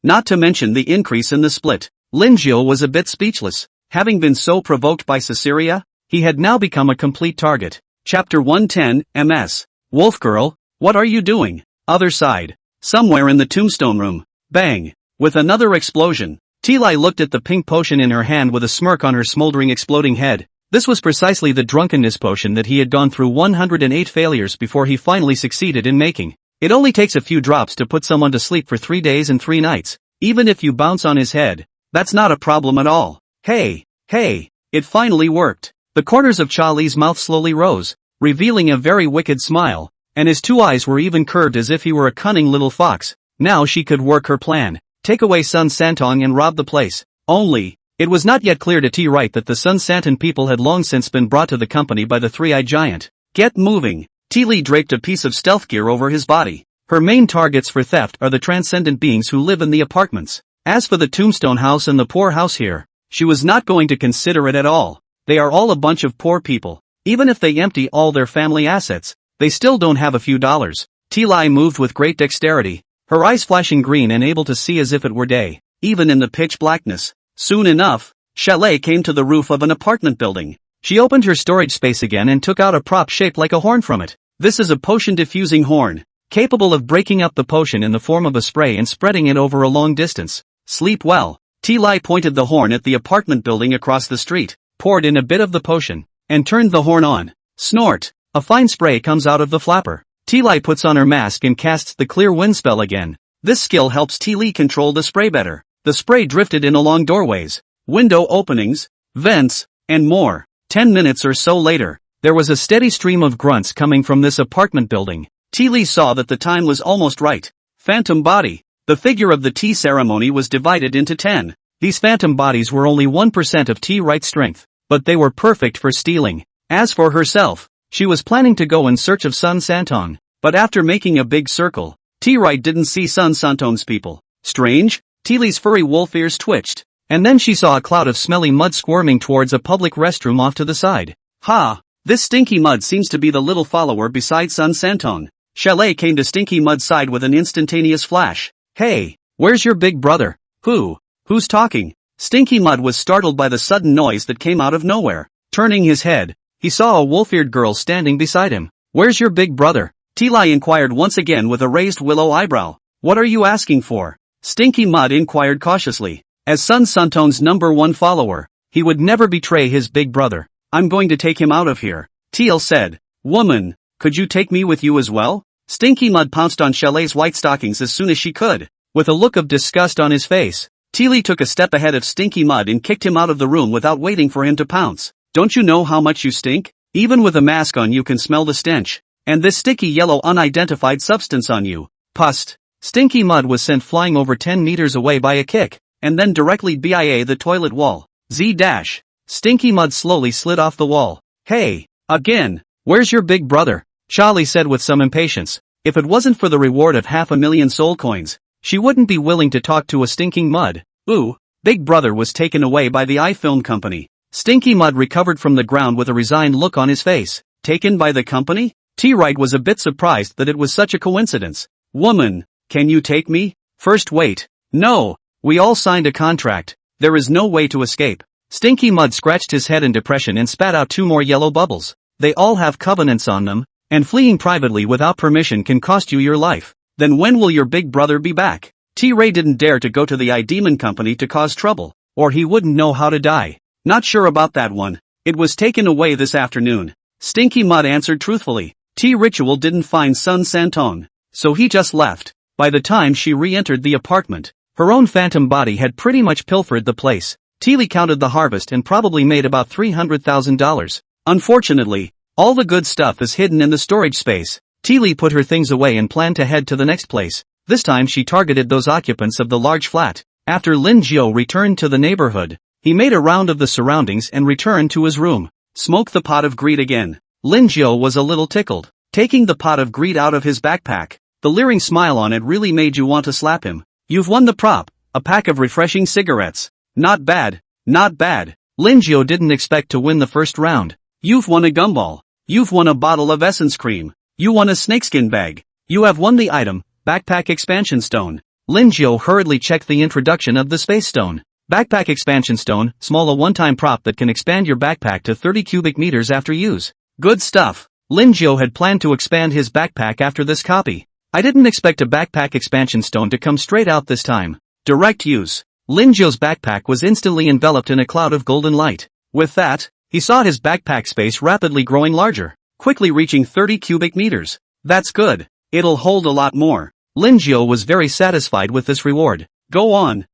not to mention the increase in the split. Lin Jiao was a bit speechless. Having been so provoked by Cecilia, he had now become a complete target. Chapter 110, MS. Wolf Girl, what are you doing? Other side. Somewhere in the tombstone room. Bang. With another explosion. Tilai looked at the pink potion in her hand with a smirk on her smoldering exploding head. This was precisely the drunkenness potion that he had gone through 108 failures before he finally succeeded in making. It only takes a few drops to put someone to sleep for 3 days and 3 nights. Even if you bounce on his head, that's not a problem at all. Hey, it finally worked. The corners of Charlie's mouth slowly rose, revealing a very wicked smile, and his 2 eyes were even curved as if he were a cunning little fox. Now she could work her plan. Take away Sun Santong and rob the place. Only, it was not yet clear to T-Right that the Sun Santon people had long since been brought to the company by the three-eyed giant. Get moving. T-Lee draped a piece of stealth gear over his body. Her main targets for theft are the transcendent beings who live in the apartments. As for the tombstone house and the poor house here, she was not going to consider it at all. They are all a bunch of poor people. Even if they empty all their family assets, they still don't have a few dollars. T-Lai moved with great dexterity, her eyes flashing green and able to see as if it were day, even in the pitch blackness. Soon enough, Chalet came to the roof of an apartment building. She opened her storage space again and took out a prop shaped like a horn from it. This is a potion diffusing horn, capable of breaking up the potion in the form of a spray and spreading it over a long distance. Sleep well. T-Lai pointed the horn at the apartment building across the street, poured in a bit of the potion, and turned the horn on. Snort! A fine spray comes out of the flapper. T-Lai puts on her mask and casts the clear wind spell again. This skill helps T-Lai control the spray better. The spray drifted in along doorways, window openings, vents, and more. 10 minutes or so later, there was a steady stream of grunts coming from this apartment building. T-Lai saw that the time was almost right. Phantom body. The figure of the tea ceremony was divided into 10. These phantom bodies were only 1% of T-Right strength, but they were perfect for stealing. As for herself, she was planning to go in search of Sun Santong, but after making a big circle, T-Right didn't see Sun Santong's people. Strange? T-Lai's furry wolf ears twitched, and then she saw a cloud of smelly mud squirming towards a public restroom off to the side. Ha! This Stinky Mud seems to be the little follower beside Sun Santong. Chalet came to Stinky Mud's side with an instantaneous flash. Hey, where's your big brother? Who's talking? Stinky Mud was startled by the sudden noise that came out of nowhere. Turning his head, he saw a wolf-eared girl standing beside him. Where's your big brother? T-Lai inquired once again with a raised willow eyebrow. What are you asking for? Stinky Mud inquired cautiously. As Sun Santong's #1 follower, he would never betray his big brother. I'm going to take him out of here. Teal said. Woman, could you take me with you as well? Stinky Mud pounced on Chalet's white stockings as soon as she could. With a look of disgust on his face, T-Lai took a step ahead of Stinky Mud and kicked him out of the room without waiting for him to pounce. Don't you know how much you stink? Even with a mask on you can smell the stench. And this sticky yellow unidentified substance on you. Pust. Stinky Mud was sent flying over 10 meters away by a kick, and then directly BIA the toilet wall. Z-dash. Stinky Mud slowly slid off the wall. Hey, again, where's your big brother? Charlie said with some impatience. If it wasn't for the reward of 500,000 soul coins, she wouldn't be willing to talk to a stinking Mud. Ooh, big brother was taken away by the iFilm company. Stinky Mud recovered from the ground with a resigned look on his face. Taken by the company? T-Right was a bit surprised that it was such a coincidence. Woman, can you take me? First wait. No, we all signed a contract. There is no way to escape. Stinky Mud scratched his head in depression and spat out 2 more yellow bubbles. They all have covenants on them, and fleeing privately without permission can cost you your life. Then when will your big brother be back? T-Ray didn't dare to go to the iDemon company to cause trouble, or he wouldn't know how to die. Not sure about that one. It was taken away this afternoon. Stinky Mud answered truthfully. T-Ritual didn't find Sun Santong, so he just left. By the time she re-entered the apartment, her own phantom body had pretty much pilfered the place. T-Lee counted the harvest and probably made about $300,000. Unfortunately, all the good stuff is hidden in the storage space. T-Lee put her things away and planned to head to the next place. This time she targeted those occupants of the large flat. After Lin Jiao returned to the neighborhood, he made a round of the surroundings and returned to his room. Smoke the pot of greed again. Lin Jiao was a little tickled. Taking the pot of greed out of his backpack, the leering smile on it really made you want to slap him. You've won the prop, a pack of refreshing cigarettes. Not bad, not bad. Lin Jiao didn't expect to win the first round. You've won a gumball. You've won a bottle of essence cream. You won a snakeskin bag. You have won the item, Backpack Expansion Stone. Lin Jiao hurriedly checked the introduction of the Space Stone. Backpack Expansion Stone, small, a one-time prop that can expand your backpack to 30 cubic meters after use. Good stuff. Lin Jiao had planned to expand his backpack after this copy. I didn't expect a Backpack Expansion Stone to come straight out this time. Direct use. Lin Jiao's backpack was instantly enveloped in a cloud of golden light. With that, he saw his backpack space rapidly growing larger, quickly reaching 30 cubic meters. That's good. It'll hold a lot more. Lin Jiao was very satisfied with this reward. Go on,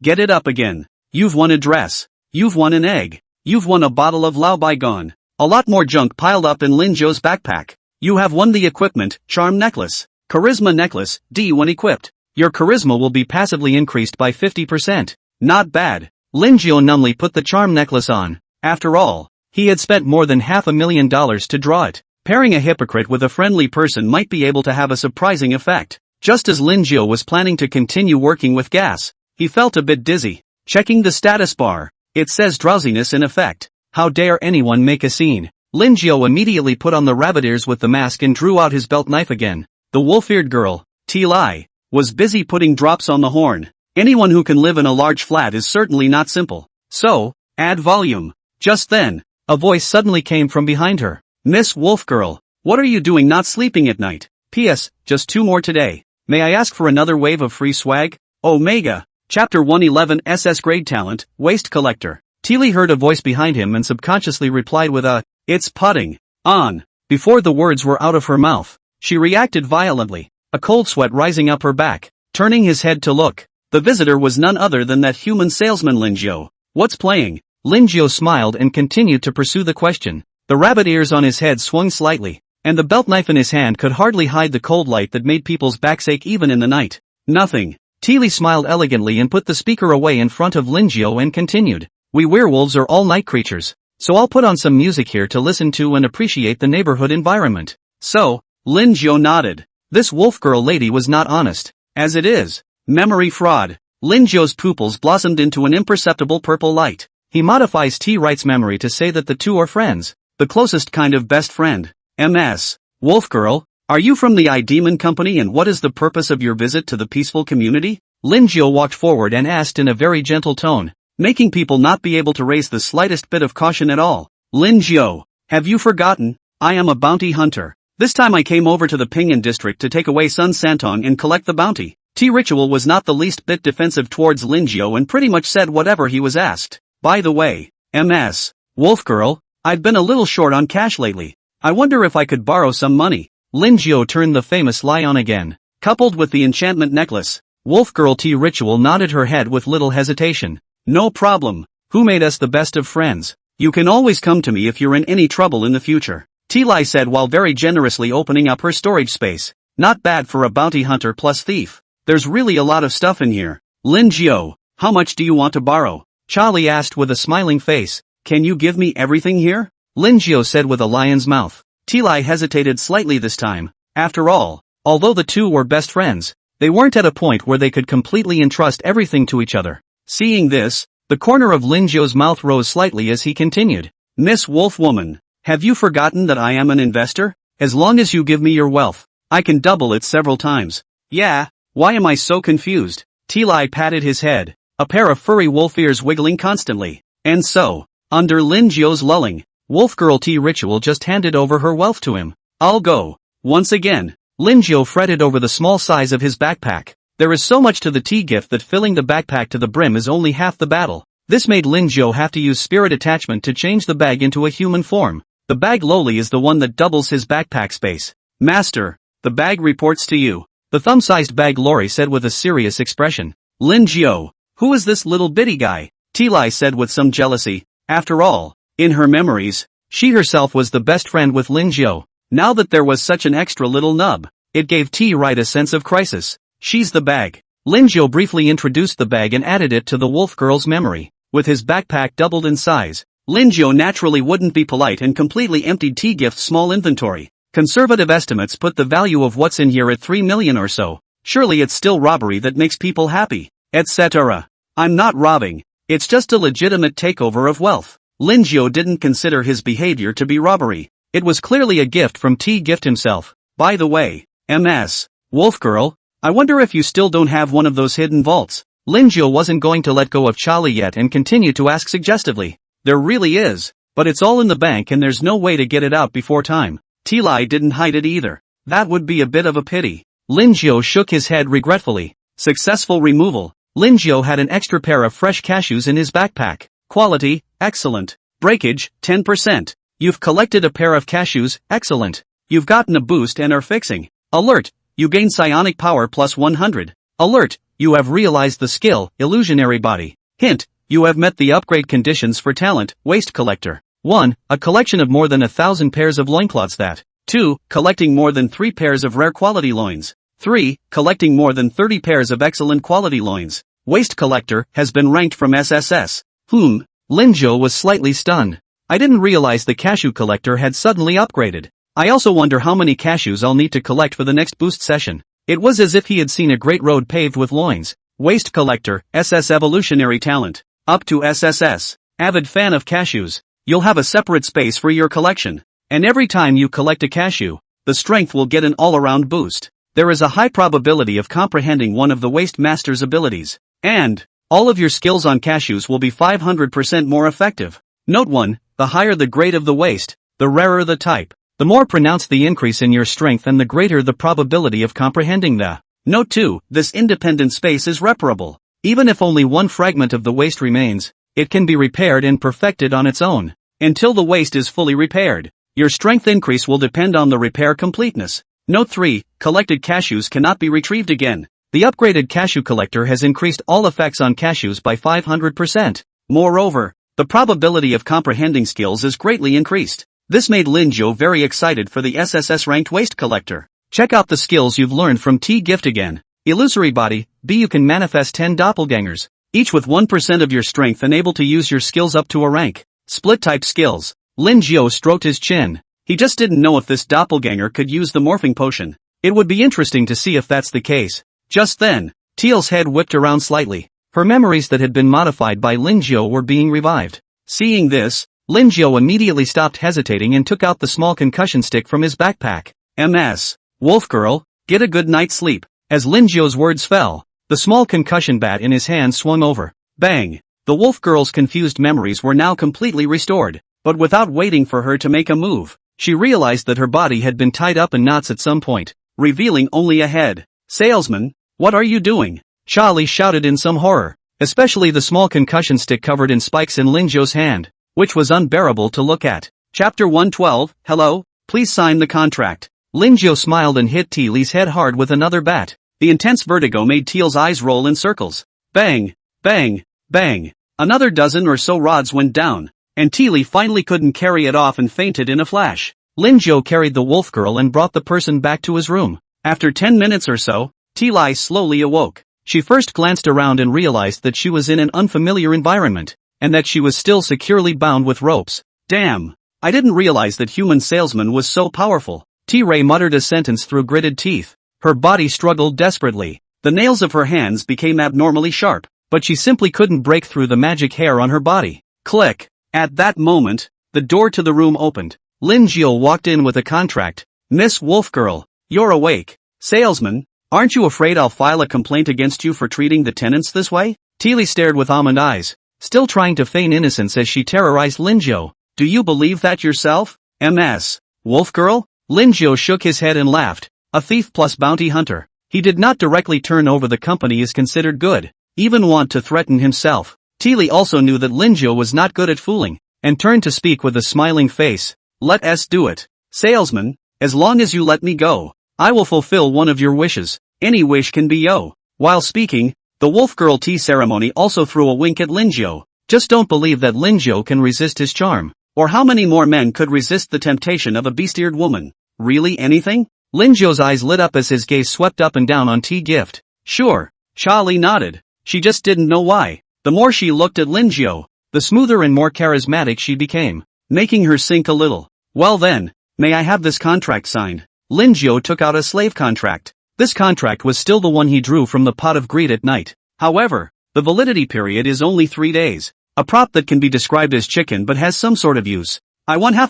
get it up again. You've won a dress. You've won an egg. You've won a bottle of Lao Bygone. A lot more junk piled up in Lin Jiao's backpack. You have won the equipment, Charm Necklace. Charisma Necklace, D when equipped. Your charisma will be passively increased by 50%. Not bad. Lin Jiao numbly put the charm necklace on. After all, he had spent more than $500,000 to draw it. Pairing a hypocrite with a friendly person might be able to have a surprising effect. Just as Lin Jiao was planning to continue working with gas, He felt a bit dizzy. Checking the status bar. It says drowsiness in effect. How dare anyone make a scene? Lin Jiao immediately put on the rabbit ears with the mask and drew out his belt knife again. The wolf-eared girl, Ti Lai, was busy putting drops on the horn. Anyone who can live in a large flat is certainly not simple. So, add volume. Just then, a voice suddenly came from behind her. Miss Wolf Girl, what are you doing not sleeping at night? P.S. Just 2 more today. May I ask for another wave of free swag? Omega. Chapter 111 SS Grade Talent, Waste Collector. Teely heard a voice behind him and subconsciously replied with a, "It's putting on." Before the words were out of her mouth, she reacted violently, a cold sweat rising up her back. Turning his head to look, the visitor was none other than that human salesman Lin Jiao. What's playing? Lin Jiao smiled and continued to pursue the question. The rabbit ears on his head swung slightly, and the belt knife in his hand could hardly hide the cold light that made people's backs ache even in the night. Nothing. Teely smiled elegantly and put the speaker away in front of Lin Jiao and continued. We werewolves are all night creatures, so I'll put on some music here to listen to and appreciate the neighborhood environment. So, Lin Jiao nodded. This wolf girl lady was not honest. As it is, memory fraud. Lin Jiao's pupils blossomed into an imperceptible purple light. He modifies T. Wright's memory to say that the two are friends, the closest kind of best friend. MS. Wolf girl, are you from the I-Demon Company and what is the purpose of your visit to the peaceful community? Lin Jiao walked forward and asked in a very gentle tone, making people not be able to raise the slightest bit of caution at all. Lin Jiao, have you forgotten? I am a bounty hunter. This time I came over to the Pingyuan district to take away Sun Santong and collect the bounty. T-Ritual was not the least bit defensive towards Lin Jiao and pretty much said whatever he was asked. By the way, MS. Wolf girl, I've been a little short on cash lately. I wonder if I could borrow some money. Lin Jiao turned the famous lie on again. Coupled with the enchantment necklace, Wolf Girl T-Ritual nodded her head with little hesitation. No problem. Who made us the best of friends? You can always come to me if you're in any trouble in the future. T-Lai said while very generously opening up her storage space. Not bad for a bounty hunter plus thief. There's really a lot of stuff in here. Lin Jiao, how much do you want to borrow? Charlie asked with a smiling face. Can you give me everything here? Lin Jiao said with a lion's mouth. T-Lai hesitated slightly this time. After all, although the two were best friends, they weren't at a point where they could completely entrust everything to each other. Seeing this, the corner of Lin Jiao's mouth rose slightly as he continued. Miss Wolf Woman, have you forgotten that I am an investor? As long as you give me your wealth, I can double it several times. Yeah, why am I so confused? T-Lai patted his head, a pair of furry wolf ears wiggling constantly. And so, under Lin Jiao's lulling, Wolf Girl T-Ritual just handed over her wealth to him. I'll go. Once again, Lin Jiao fretted over the small size of his backpack. There is so much to the tea gift that filling the backpack to the brim is only half the battle. This made Lin Jiao have to use spirit attachment to change the bag into a human form. The bag lowly is the one that doubles his backpack space. Master, the bag reports to you. The thumb-sized bag Lori said with a serious expression. Lin Jiao, who is this little bitty guy? T-Lai said with some jealousy. After all, in her memories, she herself was the best friend with Lin Jiao. Now that there was such an extra little nub, it gave T-Right a sense of crisis. She's the bag. Lin Jiao briefly introduced the bag and added it to the wolf girl's memory. With his backpack doubled in size, Lin Jiao naturally wouldn't be polite and completely emptied T-Gift's small inventory. Conservative estimates put the value of what's in here at 3 million or so. Surely it's still robbery that makes people happy, etc. I'm not robbing. It's just a legitimate takeover of wealth. Lin Jiao didn't consider his behavior to be robbery. It was clearly a gift from T-Gift himself. By the way, MS. Wolf Girl, I wonder if you still don't have one of those hidden vaults. Lin Jiao wasn't going to let go of Charlie yet and continued to ask suggestively. There really is, but it's all in the bank and there's no way to get it out before time. T-Lai didn't hide it either. That would be a bit of a pity. Lin Jiao shook his head regretfully. Successful removal. Lin Jiao had an extra pair of fresh cashews in his backpack. Quality, excellent. Breakage, 10%. You've collected a pair of cashews, excellent. You've gotten a boost and are fixing. Alert, you gain psionic power plus 100. Alert, you have realized the skill, illusionary body. Hint, you have met the upgrade conditions for talent, waste collector. 1. A collection of more than 1,000 pairs of loincloths that. 2. Collecting more than 3 pairs of rare quality loins. 3. Collecting more than 30 pairs of excellent quality loins. Waste collector has been ranked from SSS. Lin Jiao was slightly stunned. I didn't realize the cashew collector had suddenly upgraded. I also wonder how many cashews I'll need to collect for the next boost session. It was as if he had seen a great road paved with loins. Waste collector, SS evolutionary talent. Up to SSS. Avid fan of cashews. You'll have a separate space for your collection. And every time you collect a cashew, the strength will get an all-around boost. There is a high probability of comprehending one of the Waste Master's abilities. And all of your skills on cashews will be 500% more effective. Note 1, the higher the grade of the waste, the rarer the type, the more pronounced the increase in your strength and the greater the probability of comprehending the. Note 2, this independent space is reparable. Even if only one fragment of the waste remains, it can be repaired and perfected on its own. Until the waste is fully repaired, your strength increase will depend on the repair completeness. Note 3, collected cashews cannot be retrieved again. The upgraded cashew collector has increased all effects on cashews by 500%. Moreover, the probability of comprehending skills is greatly increased. This made Linjo very excited for the SSS ranked waste collector. Check out the skills you've learned from T-Gift again. Illusory body, B. You can manifest 10 doppelgangers, each with 1% of your strength and able to use your skills up to a rank. Split type skills. Linjo stroked his chin. He just didn't know if this doppelganger could use the morphing potion. It would be interesting to see if that's the case. Just then, Teal's head whipped around slightly. Her memories that had been modified by Linjo were being revived. Seeing this, Linjo immediately stopped hesitating and took out the small concussion stick from his backpack. MS. Wolf girl, get a good night's sleep. As Linjo's words fell, the small concussion bat in his hand swung over. Bang! The wolf girl's confused memories were now completely restored. But without waiting for her to make a move, she realized that her body had been tied up in knots at some point, revealing only a head. Salesman, what are you doing? Charlie shouted in some horror, especially the small concussion stick covered in spikes in Linjo's hand, which was unbearable to look at. Chapter 112, hello, please sign the contract. Linjo smiled and hit Teal's head hard with another bat. The intense vertigo made Teal's eyes roll in circles. Bang, bang, bang. Another dozen or so rods went down, and Teal finally couldn't carry it off and fainted in a flash. Linjo carried the wolf girl and brought the person back to his room. After 10 minutes or so, Teal slowly awoke. She first glanced around and realized that she was in an unfamiliar environment, and that she was still securely bound with ropes. Damn! I didn't realize that human salesman was so powerful. T-Ray muttered a sentence through gritted teeth. Her body struggled desperately. The nails of her hands became abnormally sharp, but she simply couldn't break through the magic hair on her body. Click! At that moment, the door to the room opened. Linjo walked in with a contract. Miss Wolfgirl, you're awake. Salesman, aren't you afraid I'll file a complaint against you for treating the tenants this way? Teal stared with almond eyes, still trying to feign innocence as she terrorized Linjo. Do you believe that yourself? MS. Wolfgirl? Linjo shook his head and laughed. A thief plus bounty hunter. He did not directly turn over the company is considered good, even want to threaten himself. Teal also knew that Linjo was not good at fooling, and turned to speak with a smiling face. Let us do it. Salesman, as long as you let me go, I will fulfill one of your wishes. Any wish can be yo. While speaking, the wolf girl tea ceremony also threw a wink at Linjo. Just don't believe that Linjo can resist his charm. Or how many more men could resist the temptation of a beast-eared woman? Really anything? Linjo's eyes lit up as his gaze swept up and down on T-Gift. Sure. Charlie nodded. She just didn't know why. The more she looked at Linjo, the smoother and more charismatic she became, making her sink a little. Well then, may I have this contract signed? Linjo took out a slave contract. This contract was still the one he drew from the pot of greed at night. However, the validity period is only 3 days. A prop that can be described as chicken but has some sort of use. I one half.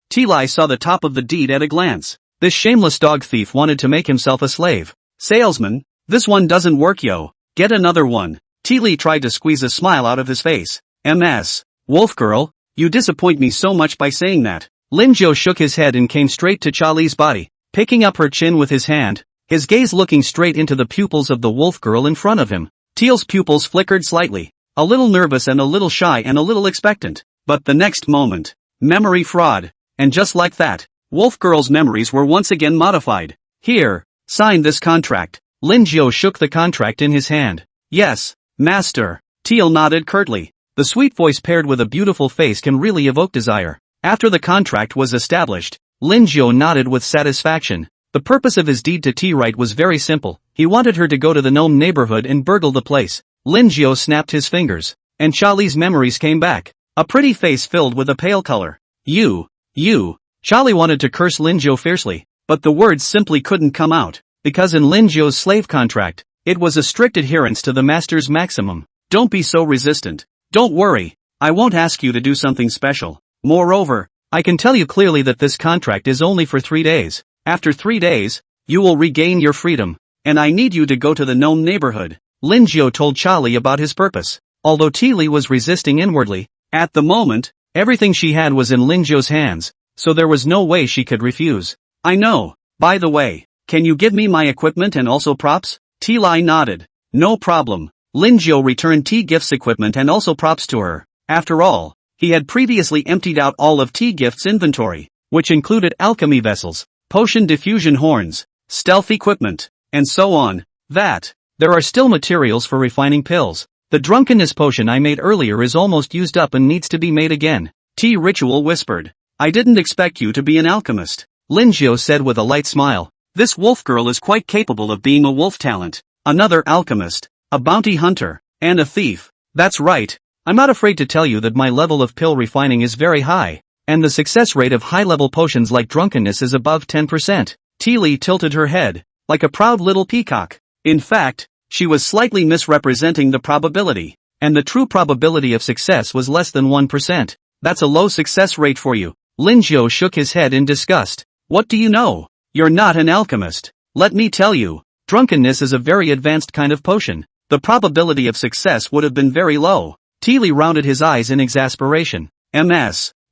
Teal saw the top of the deed at a glance. This shameless dog thief wanted to make himself a slave. Salesman, this one doesn't work yo. Get another one. Teal tried to squeeze a smile out of his face. MS. Wolfgirl, you disappoint me so much by saying that. Linjo shook his head and came straight to Charlie's body, picking up her chin with his hand, his gaze looking straight into the pupils of the wolf girl in front of him. Teal's pupils flickered slightly, a little nervous and a little shy and a little expectant. But the next moment, memory fraud. And just like that, Wolf Girl's memories were once again modified. Here, sign this contract. Linjo shook the contract in his hand. Yes, master. Teal nodded curtly. The sweet voice paired with a beautiful face can really evoke desire. After the contract was established, Linjo nodded with satisfaction. The purpose of his deed to T-Right was very simple. He wanted her to go to the gnome neighborhood and burgle the place. Linjo snapped his fingers, and Charlie's memories came back. A pretty face filled with a pale color. You. Charlie wanted to curse Linjo fiercely, but the words simply couldn't come out. because in Lin Jiu's slave contract, it was a strict adherence to the master's maximum. Don't be so resistant. Don't worry, I won't ask you to do something special. Moreover, I can tell you clearly that this contract is only for 3 days. After 3 days, you will regain your freedom, and I need you to go to the gnome neighborhood. Lin Jiu told Charlie about his purpose. Although Li was resisting inwardly, at the moment, everything she had was in Lin Jiu's hands, so there was no way she could refuse. I know. By the way, can you give me my equipment and also props? Li nodded. No problem. Lin Jiu returned Gift's equipment and also props to her. After all, he had previously emptied out all of Gift's inventory, which included alchemy vessels, potion diffusion horns, stealth equipment, and so on. There are still materials for refining pills. The drunkenness potion I made earlier is almost used up and needs to be made again. Ritual whispered. I didn't expect you to be an alchemist. Lin Jiu said with a light smile. This wolf girl is quite capable of being a wolf talent, another alchemist, a bounty hunter, and a thief. That's right. I'm not afraid to tell you that my level of pill refining is very high, and the success rate of high-level potions like drunkenness is above 10%. Li tilted her head, like a proud little peacock. In fact, she was slightly misrepresenting the probability, and the true probability of success was less than 1%. That's a low success rate for you. Lin Jiu shook his head in disgust. What do you know? You're not an alchemist. Let me tell you, drunkenness is a very advanced kind of potion. The probability of success would have been very low. Li rounded his eyes in exasperation.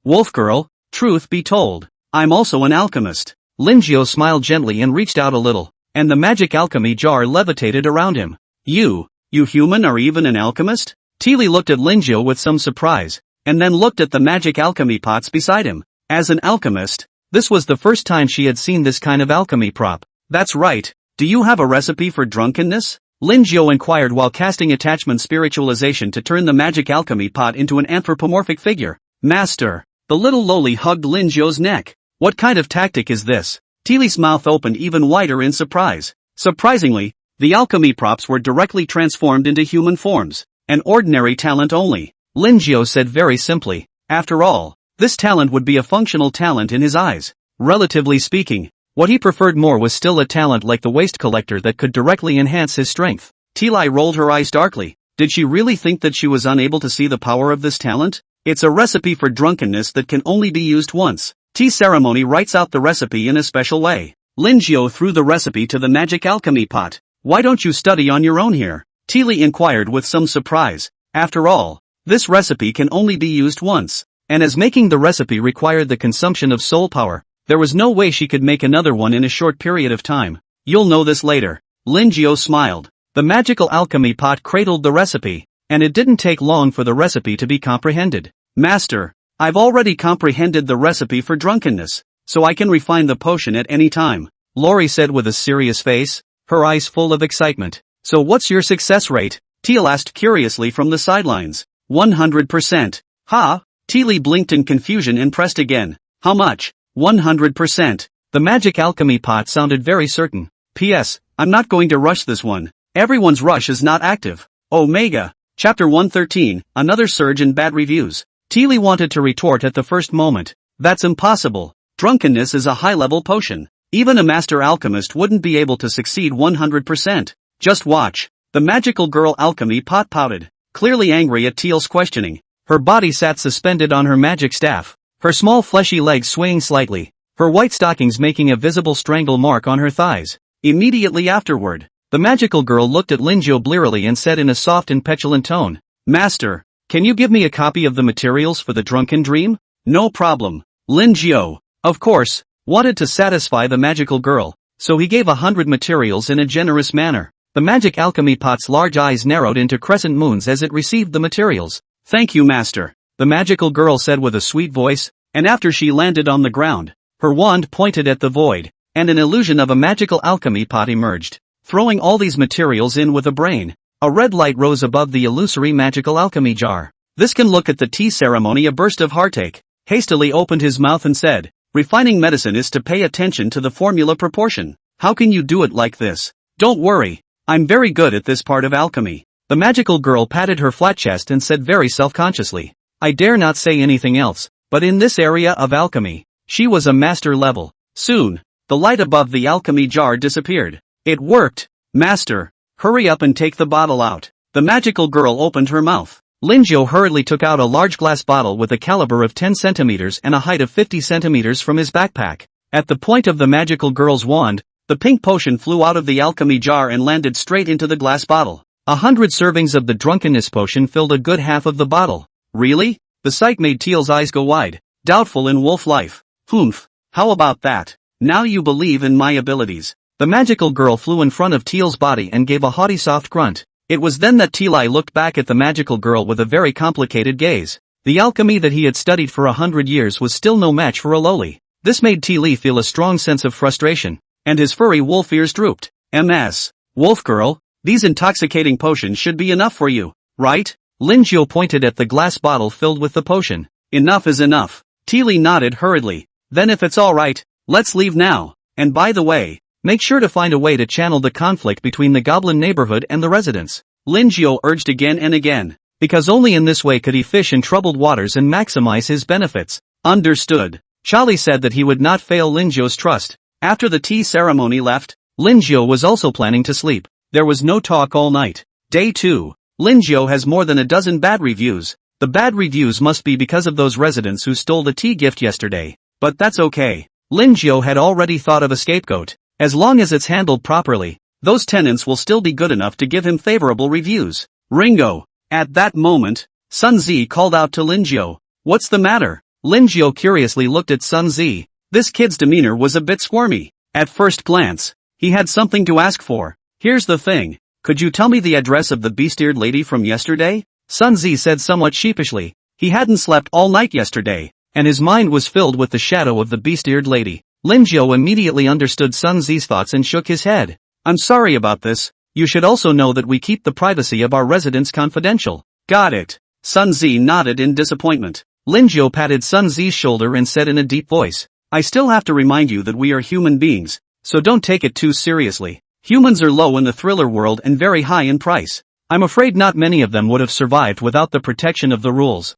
Wolf girl, truth be told, I'm also an alchemist. Lin Jiu smiled gently and reached out a little, and the magic alchemy jar levitated around him. You human are even an alchemist? Li looked at Lin Jiu with some surprise, and then looked at the magic alchemy pots beside him. As an alchemist, this was the first time she had seen this kind of alchemy prop. That's right. Do you have a recipe for drunkenness? Lin Jiu inquired while casting attachment spiritualization to turn the magic alchemy pot into an anthropomorphic figure. Master. The little loli hugged Lin Jiu's neck. What kind of tactic is this? Li's mouth opened even wider in surprise. Surprisingly, the alchemy props were directly transformed into human forms. An ordinary talent only. Lin Jiu said very simply. After all, this talent would be a functional talent in his eyes. Relatively speaking, what he preferred more was still a talent like the waste collector that could directly enhance his strength. Li rolled her eyes darkly. Did she really think that she was unable to see the power of this talent? It's a recipe for drunkenness that can only be used once. Ceremony writes out the recipe in a special way. Lin Jiu threw the recipe to the magic alchemy pot. Why don't you study on your own here? Li inquired with some surprise. After all, this recipe can only be used once, and as making the recipe required the consumption of soul power, there was no way she could make another one in a short period of time. You'll know this later. Lin Jiu smiled. The magical alchemy pot cradled the recipe, and it didn't take long for the recipe to be comprehended. Master, I've already comprehended the recipe for drunkenness, so I can refine the potion at any time. Lori said with a serious face, her eyes full of excitement. So what's your success rate? Teal asked curiously from the sidelines. 100%. Ha? Li blinked in confusion and pressed again. How much? 100%. The magic alchemy pot sounded very certain. P.S. I'm not going to rush this one. Everyone's rush is not active. Omega. Chapter 113, another surge in bad reviews. Li wanted to retort at the first moment. That's impossible. Drunkenness is a high-level potion. Even a master alchemist wouldn't be able to succeed 100%. Just watch. The magical girl alchemy pot pouted, clearly angry at Teal's questioning. Her body sat suspended on her magic staff, her small fleshy legs swaying slightly, her white stockings making a visible strangle mark on her thighs. Immediately afterward, the magical girl looked at Lin Jiu blearily and said in a soft and petulant tone, Master, can you give me a copy of the materials for the drunken dream? No problem. Lin Jiu, of course, wanted to satisfy the magical girl, so he gave 100 materials in a generous manner. The magic alchemy pot's large eyes narrowed into crescent moons as it received the materials. Thank you, Master, the magical girl said with a sweet voice, and after she landed on the ground, her wand pointed at the void, and an illusion of a magical alchemy pot emerged. Throwing all these materials in with a brain, a red light rose above the illusory magical alchemy jar. This can look at the tea ceremony. A burst of heartache hastily opened his mouth and said, refining medicine is to pay attention to the formula proportion. How can you do it like this? Don't worry, I'm very good at this part of alchemy. The magical girl patted her flat chest and said very self-consciously, I dare not say anything else, but in this area of alchemy, she was a master level. Soon, the light above the alchemy jar disappeared. It worked. Master, hurry up and take the bottle out. The magical girl opened her mouth. Linjo hurriedly took out a large glass bottle with a caliber of 10 centimeters and a height of 50 centimeters from his backpack. At the point of the magical girl's wand, the pink potion flew out of the alchemy jar and landed straight into the glass bottle. 100 servings of the drunkenness potion filled a good half of the bottle. Really? The sight made Teal's eyes go wide. Doubtful in wolf life. Humph. How about that? Now you believe in my abilities. The magical girl flew in front of Teal's body and gave a haughty soft grunt. It was then that Teal'ai looked back at the magical girl with a very complicated gaze. The alchemy that he had studied for 100 years was still no match for a loli. This made Teal'ai feel a strong sense of frustration, and his furry wolf ears drooped. MS. Wolf girl, these intoxicating potions should be enough for you, right? Linjo pointed at the glass bottle filled with the potion. Enough is enough. Teal'ai nodded hurriedly. Then if it's alright, let's leave now. And by the way, make sure to find a way to channel the conflict between the goblin neighborhood and the residents. Linjo urged again and again, because only in this way could he fish in troubled waters and maximize his benefits. Understood. Charlie said that he would not fail Linjo's trust. After the tea ceremony left, Linjo was also planning to sleep. There was no talk all night. Day 2. Linjo has more than a dozen bad reviews. The bad reviews must be because of those residents who stole the tea gift yesterday. But that's okay. Linjo had already thought of a scapegoat. As long as it's handled properly, those tenants will still be good enough to give him favorable reviews. Ringo. At that moment, Sun Zi called out to Linjo. What's the matter? Linjo curiously looked at Sun Zi. This kid's demeanor was a bit squirmy. At first glance, he had something to ask for. Here's the thing. Could you tell me the address of the beast-eared lady from yesterday? Sun Zi said somewhat sheepishly. He hadn't slept all night yesterday, and his mind was filled with the shadow of the beast-eared lady. Linjo immediately understood Sun Zi's thoughts and shook his head. I'm sorry about this. You should also know that we keep the privacy of our residents confidential. Got it. Sun Zi nodded in disappointment. Linjo patted Sun Zi's shoulder and said in a deep voice, I still have to remind you that we are human beings, so don't take it too seriously. Humans are low in the thriller world and very high in price. I'm afraid not many of them would have survived without the protection of the rules.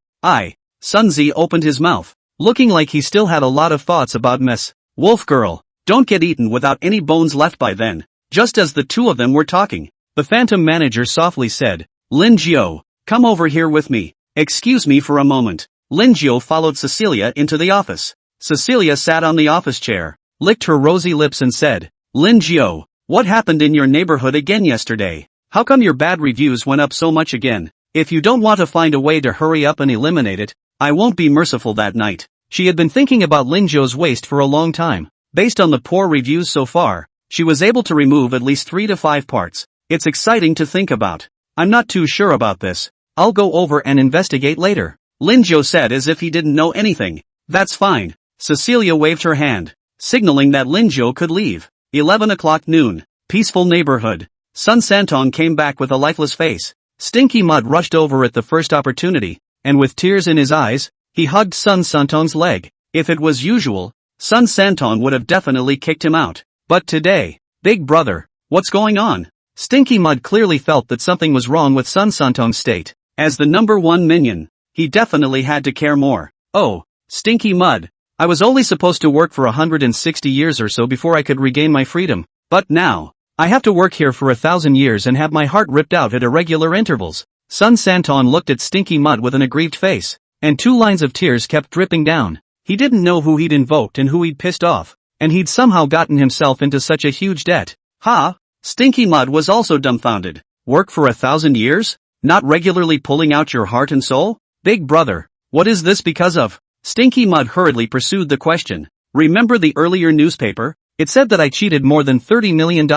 Sun Zi opened his mouth, looking like he still had a lot of thoughts about Miss Wolf Girl. Don't get eaten without any bones left by then. Just as the two of them were talking, the phantom manager softly said, Linjo, come over here with me. Excuse me for a moment. Linjo followed Cecilia into the office. Cecilia sat on the office chair, licked her rosy lips and said, Linjo, what happened in your neighborhood again yesterday? How come your bad reviews went up so much again? If you don't want to find a way to hurry up and eliminate it, I won't be merciful that night. She had been thinking about Linjo's waist for a long time. Based on the poor reviews so far, she was able to remove at least 3 to 5 parts. It's exciting to think about. I'm not too sure about this. I'll go over and investigate later. Linjo said as if he didn't know anything. That's fine. Cecilia waved her hand, signaling that Linjo could leave. 11 o'clock noon. Peaceful neighborhood. Sun Santong came back with a lifeless face. Stinky Mud rushed over at the first opportunity, and with tears in his eyes, he hugged Sun Santong's leg. If it was usual, Sun Santong would have definitely kicked him out. But today, big brother, what's going on? Stinky Mud clearly felt that something was wrong with Sun Santong's state. As the number 1 minion, he definitely had to care more. Oh, Stinky Mud. I was only supposed to work for 160 years or so before I could regain my freedom. But now, I have to work here for 1,000 years and have my heart ripped out at irregular intervals. Sun Santong looked at Stinky Mud with an aggrieved face, and 2 lines of tears kept dripping down. He didn't know who he'd invoked and who he'd pissed off, and he'd somehow gotten himself into such a huge debt. Ha! Stinky Mud was also dumbfounded. Work for 1,000 years? Not regularly pulling out your heart and soul? Big brother, what is this because of? Stinky Mud hurriedly pursued the question. Remember the earlier newspaper? It said that I cheated more than $30 million,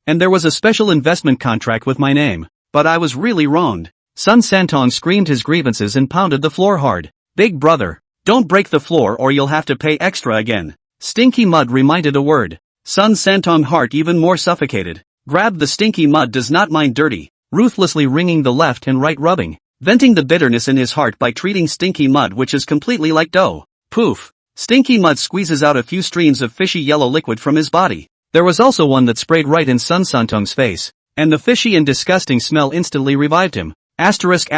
and there was a special investment contract with my name. But I was really wronged. Sun Santong screamed his grievances and pounded the floor hard. Big brother, don't break the floor or you'll have to pay extra again. Stinky Mud reminded a word. Sun Santong's heart even more suffocated. Grabbed the Stinky Mud does not mind dirty, ruthlessly wringing the left and right rubbing, venting the bitterness in his heart by treating Stinky Mud which is completely like dough. Poof. Stinky Mud squeezes out a few streams of fishy yellow liquid from his body. There was also one that sprayed right in Sun Santong's face, and the fishy and disgusting smell instantly revived him. Asterisk.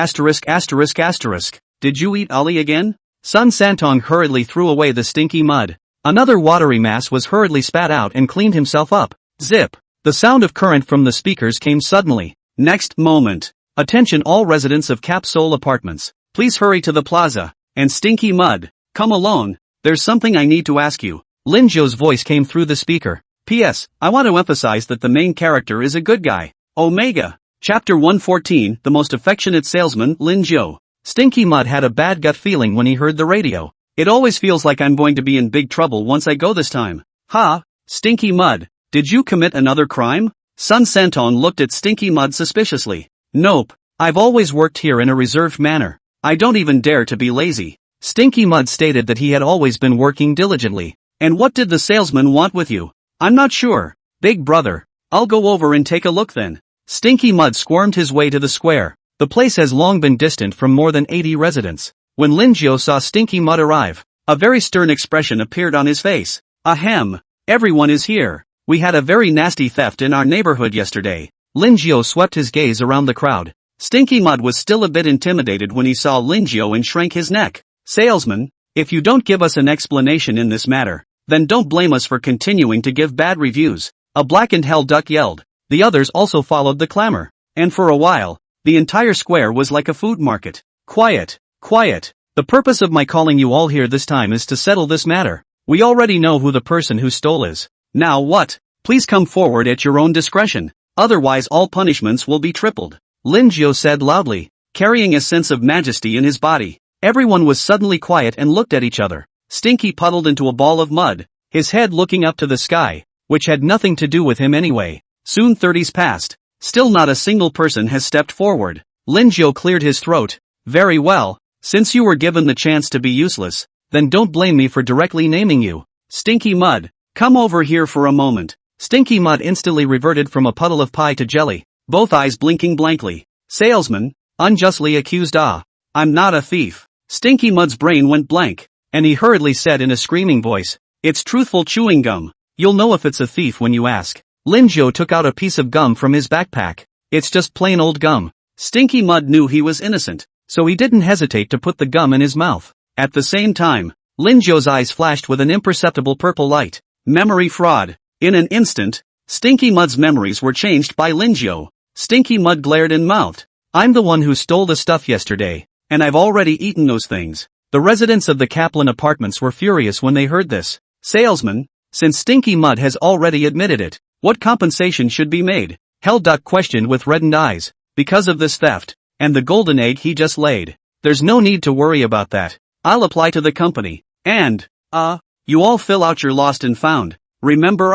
Did you eat Ali again? Sun Santong hurriedly threw away the Stinky Mud. Another watery mass was hurriedly spat out and cleaned himself up. Zip. The sound of current from the speakers came suddenly. Next moment. Attention all residents of Capsule Apartments. Please hurry to the plaza. And Stinky Mud, come along. There's something I need to ask you. Lin Zhou's voice came through the speaker. P.S. I want to emphasize that the main character is a good guy. Omega. Chapter 114, The Most Affectionate Salesman, Lin Zhou. Stinky Mud had a bad gut feeling when he heard the radio. It always feels like I'm going to be in big trouble once I go this time. Ha! Stinky Mud, did you commit another crime? Sun Santon looked at Stinky Mud suspiciously. Nope, I've always worked here in a reserved manner. I don't even dare to be lazy. Stinky Mud stated that he had always been working diligently. And what did the salesman want with you? I'm not sure. Big brother. I'll go over and take a look then. Stinky Mud squirmed his way to the square. The place has long been distant from more than 80 residents. When Lin Zhou saw Stinky Mud arrive, a very stern expression appeared on his face. Ahem. Everyone is here. We had a very nasty theft in our neighborhood yesterday. Lin Zhou swept his gaze around the crowd. Stinky Mud was still a bit intimidated when he saw Lin Zhou and shrank his neck. Salesman, if you don't give us an explanation in this matter, then don't blame us for continuing to give bad reviews. A blackened hell duck yelled. The others also followed the clamor. And for a while, the entire square was like a food market. Quiet, quiet. The purpose of my calling you all here this time is to settle this matter. We already know who the person who stole is. Now what? Please come forward at your own discretion. Otherwise all punishments will be tripled. Lin Zhou said loudly, carrying a sense of majesty in his body. Everyone was suddenly quiet and looked at each other. Stinky puddled into a ball of mud, his head looking up to the sky, which had nothing to do with him anyway. Soon 30s passed. Still not a single person has stepped forward. Lin Zhou cleared his throat. Very well. Since you were given the chance to be useless, then don't blame me for directly naming you. Stinky Mud, come over here for a moment. Stinky Mud instantly reverted from a puddle of pie to jelly, both eyes blinking blankly. Salesman, unjustly accused. I'm not a thief. Stinky Mud's brain went blank, and he hurriedly said in a screaming voice, it's truthful chewing gum. You'll know if it's a thief when you ask. Lin Zhou took out a piece of gum from his backpack. It's just plain old gum. Stinky Mud knew he was innocent, so he didn't hesitate to put the gum in his mouth. At the same time, Lin Zhou's eyes flashed with an imperceptible purple light. Memory fraud. In an instant, Stinky Mud's memories were changed by Lin Zhou. Stinky Mud glared and mouthed, I'm the one who stole the stuff yesterday, and I've already eaten those things. The residents of the Kaplan apartments were furious when they heard this. Salesman, since Stinky Mud has already admitted it, what compensation should be made? Hell Duck questioned with reddened eyes. Because of this theft, and the golden egg he just laid. There's no need to worry about that. I'll apply to the company. And, you all fill out your lost and found. Remember,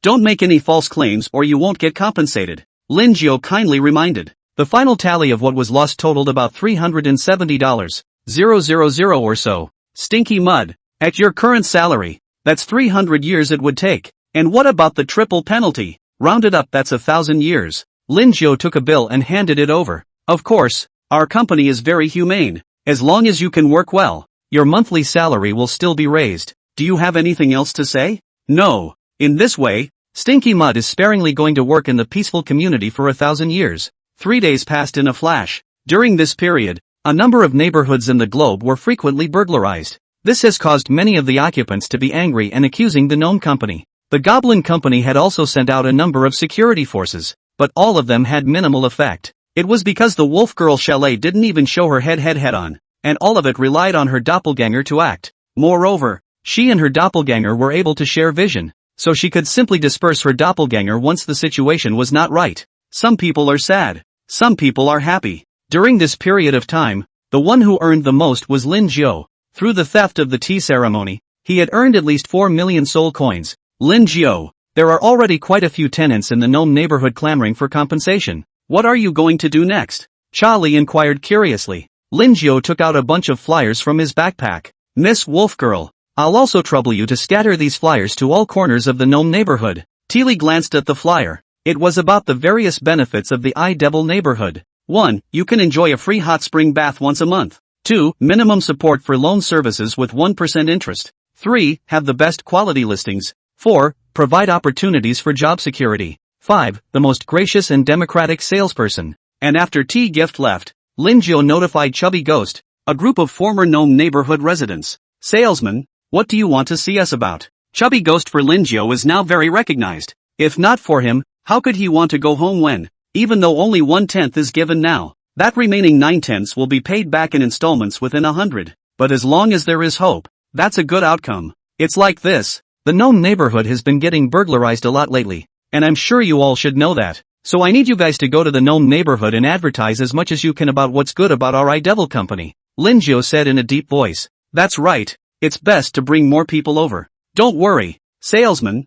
don't make any false claims or you won't get compensated. Lin Zhou kindly reminded. The final tally of what was lost totaled about $370,000 or so. Stinky Mud, at your current salary, that's 300 years it would take. And what about the triple penalty? Rounded up, that's 1,000 years. Lin Zhou took a bill and handed it over. Of course, our company is very humane. As long as you can work well, your monthly salary will still be raised. Do you have anything else to say? No. In this way, Stinky Mud is sparingly going to work in the peaceful community for 1,000 years. 3 days passed in a flash. During this period, a number of neighborhoods in the globe were frequently burglarized. This has caused many of the occupants to be angry and accusing the Gnome Company. The Goblin Company had also sent out a number of security forces, but all of them had minimal effect. It was because the Wolf Girl Chalet didn't even show her head on, and all of it relied on her doppelganger to act. Moreover, she and her doppelganger were able to share vision, so she could simply disperse her doppelganger once the situation was not right. Some people are sad. Some people are happy. During this period of time, the one who earned the most was Lin Zhou. Through the theft of the tea ceremony, he had earned at least 4 million soul coins. Lin Zhou, there are already quite a few tenants in the Gnome neighborhood clamoring for compensation. What are you going to do next? Charlie inquired curiously. Lin Zhou took out a bunch of flyers from his backpack. Miss Wolf Girl, I'll also trouble you to scatter these flyers to all corners of the Gnome neighborhood. Teely glanced at the flyer. It was about the various benefits of the iDevil neighborhood. 1. You can enjoy a free hot spring bath once a month. 2. Minimum support for loan services with 1% interest. 3. Have the best quality listings. 4. Provide opportunities for job security. 5. The most gracious and democratic salesperson. And after Tea Gift left, Lin Zhou notified Chubby Ghost, a group of former Gnome neighborhood residents. Salesman, what do you want to see us about? Chubby Ghost for Lin Zhou is now very recognized. If not for him, How could he want to go home when, even though only 1/10 is given now, that remaining 9/10 will be paid back in installments within 100. But as long as there is hope, that's a good outcome. It's like this. The gnome neighborhood has been getting burglarized a lot lately, and I'm sure you all should know that. So I need you guys to go to the gnome neighborhood and advertise as much as you can about what's good about our iDevil company. Linjo said in a deep voice. That's right, it's best to bring more people over. Don't worry, salesman,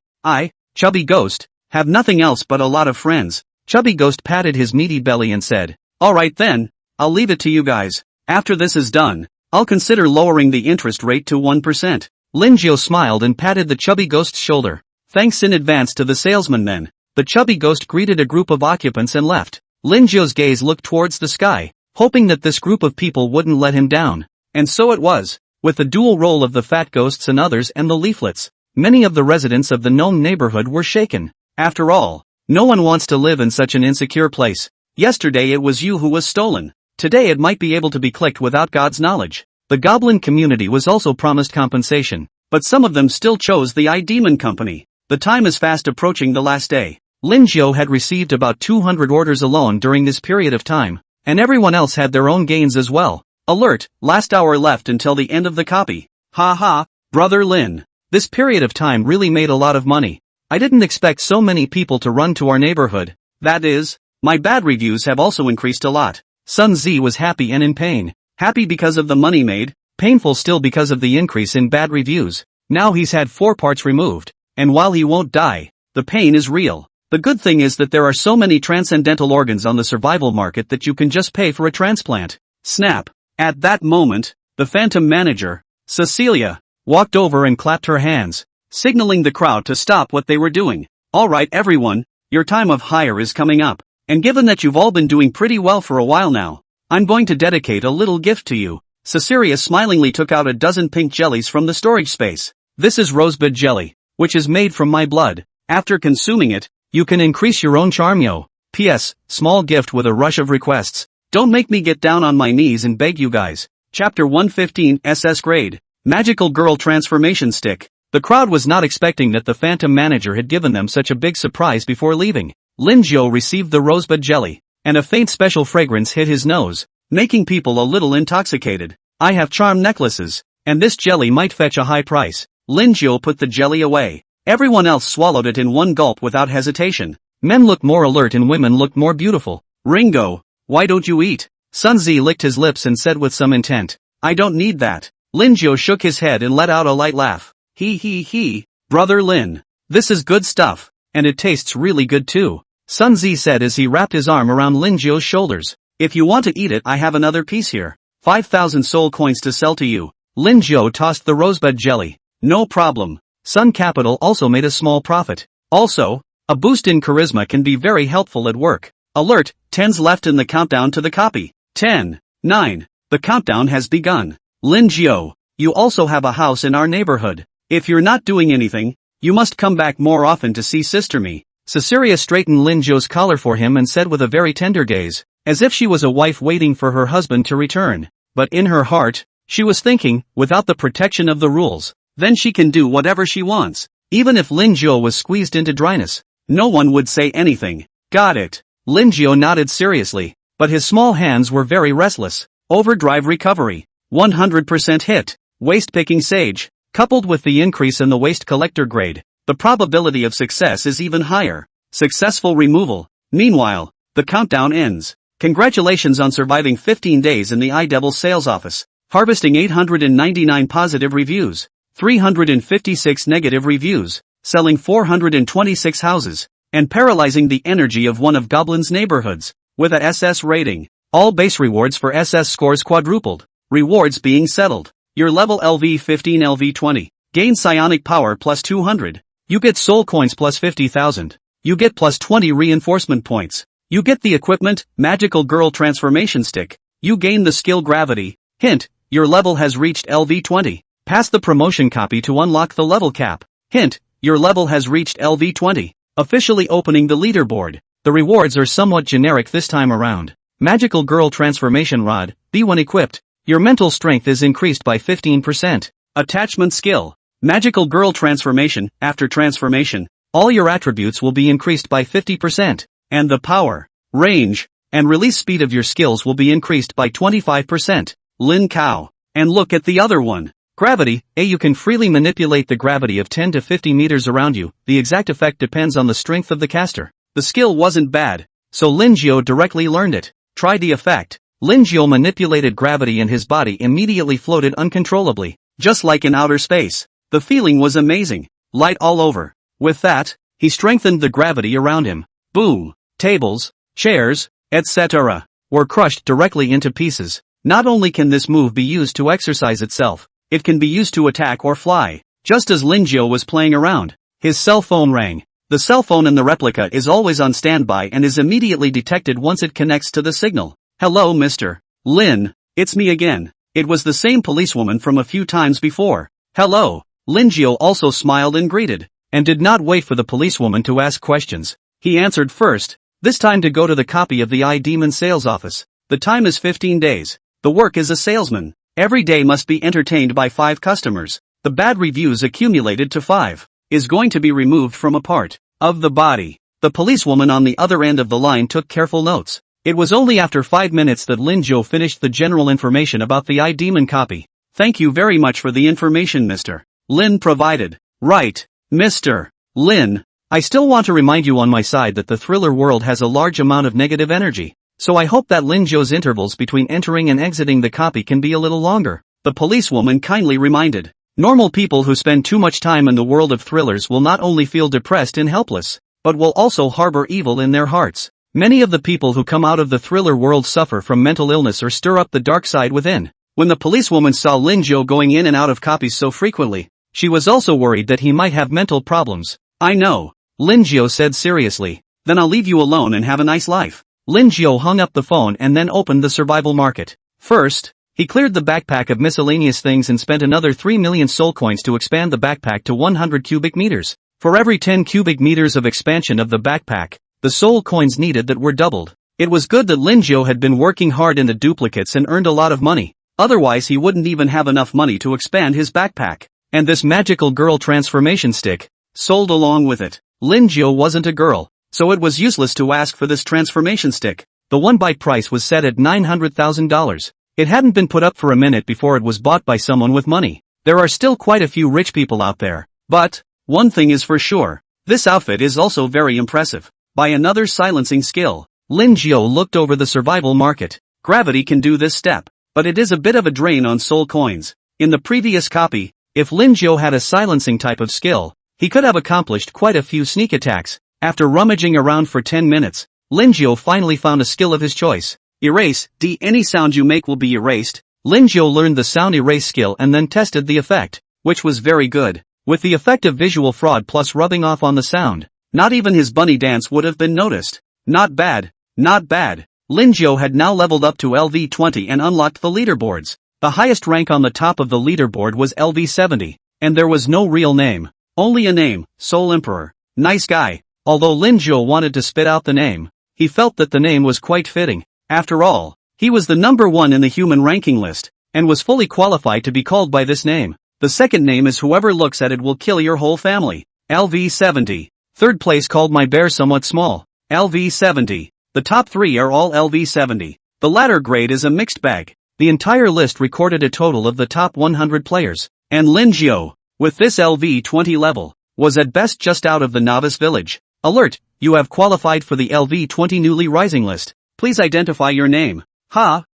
Chubby Ghost, have nothing else but a lot of friends. Chubby Ghost patted his meaty belly and said, alright then, I'll leave it to you guys. After this is done, I'll consider lowering the interest rate to 1%. Linjo smiled and patted the Chubby Ghost's shoulder. Thanks in advance to the salesman then. The Chubby Ghost greeted a group of occupants and left. Linjo's gaze looked towards the sky, hoping that this group of people wouldn't let him down. And so it was. With the dual role of the fat ghosts and others and the leaflets, many of the residents of the gnome neighborhood were shaken. After all, no one wants to live in such an insecure place. Yesterday it was you who was stolen. Today it might be able to be clicked without God's knowledge. The goblin community was also promised compensation, but some of them still chose the iDemon company. The time is fast approaching the last day. Linjo had received about 200 orders alone during this period of time, and everyone else had their own gains as well. Alert, last hour left until the end of the copy. Ha ha, brother Lin. This period of time really made a lot of money. I didn't expect so many people to run to our neighborhood. That is, my bad reviews have also increased a lot. Sun Z was happy and in pain. Happy because of the money made, painful still because of the increase in bad reviews. Now he's had 4 parts removed, and while he won't die, the pain is real. The good thing is that there are so many transcendental organs on the survival market that you can just pay for a transplant. Snap. At that moment, the phantom manager, Cecilia, walked over and clapped her hands, signaling the crowd to stop what they were doing. Alright everyone, your time of hire is coming up, and given that you've all been doing pretty well for a while now, I'm going to dedicate a little gift to you. Cecilia smilingly took out a dozen pink jellies from the storage space. This is rosebud jelly, which is made from my blood. After consuming it, you can increase your own charm yo. P.S. Small gift with a rush of requests. Don't make me get down on my knees and beg you guys. Chapter 115 SS Grade. Magical Girl Transformation Stick. The crowd was not expecting that the phantom manager had given them such a big surprise before leaving. Linjo received the rosebud jelly, and a faint special fragrance hit his nose, making people a little intoxicated. I have charm necklaces, and this jelly might fetch a high price. Linjo put the jelly away. Everyone else swallowed it in one gulp without hesitation. Men looked more alert and women looked more beautiful. Ringo, why don't you eat? Sunzi licked his lips and said with some intent, I don't need that. Linjo shook his head and let out a light laugh. He, brother Lin. This is good stuff, and it tastes really good too. Sunzi said as he wrapped his arm around Linjo's shoulders. If you want to eat it, I have another piece here. 5,000 soul coins to sell to you. Linjo tossed the rosebud jelly. No problem. Sun Capital also made a small profit. Also, a boost in charisma can be very helpful at work. Alert, 10's left in the countdown to the copy. 10, 9, the countdown has begun. Linjo, you also have a house in our neighborhood. If you're not doing anything, you must come back more often to see Sister Me. Cecilia straightened Linjo's collar for him and said with a very tender gaze, as if she was a wife waiting for her husband to return. But in her heart, she was thinking, without the protection of the rules, then she can do whatever she wants. Even if Linjo was squeezed into dryness, no one would say anything. Got it. Linjo nodded seriously, but his small hands were very restless. Overdrive recovery. 100% hit. Waste picking sage. Coupled with the increase in the waste collector grade, the probability of success is even higher. Successful removal. Meanwhile, the countdown ends. Congratulations on surviving 15 days in the iDevil sales office, harvesting 899 positive reviews, 356 negative reviews, selling 426 houses, and paralyzing the energy of one of Goblin's neighborhoods, with a SS rating. All base rewards for SS scores quadrupled. Rewards being settled. Your level LV 15 LV 20. Gain psionic power plus 200. You get soul coins plus 50,000. You get plus 20 reinforcement points. You get the equipment, Magical Girl Transformation Stick. You gain the skill Gravity. Hint, your level has reached LV 20. Pass the promotion copy to unlock the level cap. Hint, your level has reached LV 20. Officially opening the leaderboard. The rewards are somewhat generic this time around. Magical Girl Transformation Rod, B1 equipped. Your mental strength is increased by 15%. Attachment skill. Magical Girl Transformation. After transformation, all your attributes will be increased by 50%, and the power, range, and release speed of your skills will be increased by 25%. Lin Kao. And look at the other one. Gravity. You can freely manipulate the gravity of 10 to 50 meters around you. The exact effect depends on the strength of the caster. The skill wasn't bad, so Lin Jiao directly learned it. Try the effect. Lin Jiao manipulated gravity and his body immediately floated uncontrollably, just like in outer space. The feeling was amazing. Light all over. With that, he strengthened the gravity around him. Boom! Tables, chairs, etc. were crushed directly into pieces. Not only can this move be used to exercise itself, it can be used to attack or fly. Just as Lin Jiao was playing around, his cell phone rang. The cell phone in the replica is always on standby and is immediately detected once it connects to the signal. Hello Mr. Lin, it's me again. It was the same policewoman from a few times before. Hello. Lin Jiao also smiled and greeted, and did not wait for the policewoman to ask questions. He answered first, this time to go to the copy of the demon sales office. The time is 15 days. The work is a salesman. Every day must be entertained by 5 customers. The bad reviews accumulated to 5 is going to be removed from a part of the body. The policewoman on the other end of the line took careful notes. It was only after 5 minutes that Lin Jiao finished the general information about the demon copy. Thank you very much for the information, Mr. Lin provided. Right, Mr. Lin. I still want to remind you on my side that the thriller world has a large amount of negative energy, so I hope that Lin Jiao's intervals between entering and exiting the copy can be a little longer. The policewoman kindly reminded. Normal people who spend too much time in the world of thrillers will not only feel depressed and helpless, but will also harbor evil in their hearts. Many of the people who come out of the thriller world suffer from mental illness or stir up the dark side within. When the policewoman saw Lin Jiao going in and out of copies so frequently, she was also worried that he might have mental problems. I know, Lin Jiao said seriously. Then I'll leave you alone and have a nice life. Lin Jiao hung up the phone and then opened the survival market. First, he cleared the backpack of miscellaneous things and spent another 3 million soul coins to expand the backpack to 100 cubic meters. For every 10 cubic meters of expansion of the backpack, the soul coins needed that were doubled. It was good that Lin Jiao had been working hard in the duplicates and earned a lot of money. Otherwise he wouldn't even have enough money to expand his backpack. And this magical girl transformation stick sold along with it. Lin Jiao wasn't a girl, so it was useless to ask for this transformation stick. The 1 byte price was set at $900,000. It hadn't been put up for a minute before it was bought by someone with money. There are still quite a few rich people out there. But one thing is for sure, this outfit is also very impressive. By another silencing skill, Lin Jiao looked over the survival market. Gravity can do this step, but it is a bit of a drain on soul coins. In the previous copy, if Lin Jiao had a silencing type of skill, he could have accomplished quite a few sneak attacks. After rummaging around for 10 minutes, Lin Jiao finally found a skill of his choice. Erase. Any sound you make will be erased. Lin Jiao learned the sound erase skill and then tested the effect, which was very good. With the effect of visual fraud plus rubbing off on the sound, not even his bunny dance would have been noticed. Not bad, not bad. Lin Jiao had now leveled up to LV20 and unlocked the leaderboards. The highest rank on the top of the leaderboard was LV70, and there was no real name. Only a name, Soul Emperor. Nice guy. Although Lin Jiao wanted to spit out the name, he felt that the name was quite fitting. After all, he was the number 1 in the human ranking list, and was fully qualified to be called by this name. The second name is whoever looks at it will kill your whole family. LV70. Third place called My Bear Somewhat Small. LV70. The top 3 are all LV70. The latter grade is a mixed bag. The entire list recorded a total of the top 100 players, and Lin Jiao, with this LV20 level, was at best just out of the novice village. Alert! You have qualified for the LV20 newly rising list. Please identify your name.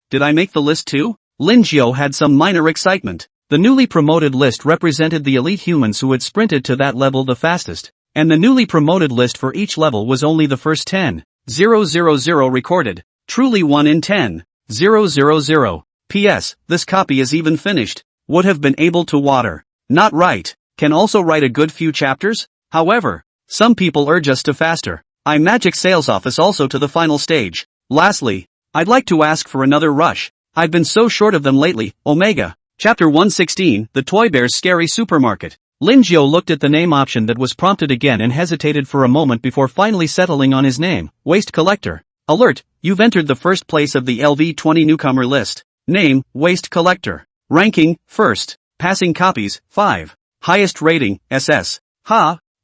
Did I make the list too? Lin Jiao had some minor excitement. The newly promoted list represented the elite humans who had sprinted to that level the fastest, and the newly promoted list for each level was only the first 10. 000 recorded. Truly 1 in 10. 000. P.S. This copy is even finished. Would have been able to water. Not right. Can also write a good few chapters. However, some people urge us to faster. Magic Sales Office also to the final stage. Lastly, I'd like to ask for another rush. I've been so short of them lately. Omega. Chapter 116, The Toy Bear's Scary Supermarket. Lin Jiao looked at the name option that was prompted again and hesitated for a moment before finally settling on his name. Waste Collector. Alert, you've entered the first place of the LV20 newcomer list. Name, Waste Collector. Ranking, first. Passing copies, 5. Highest rating, SS.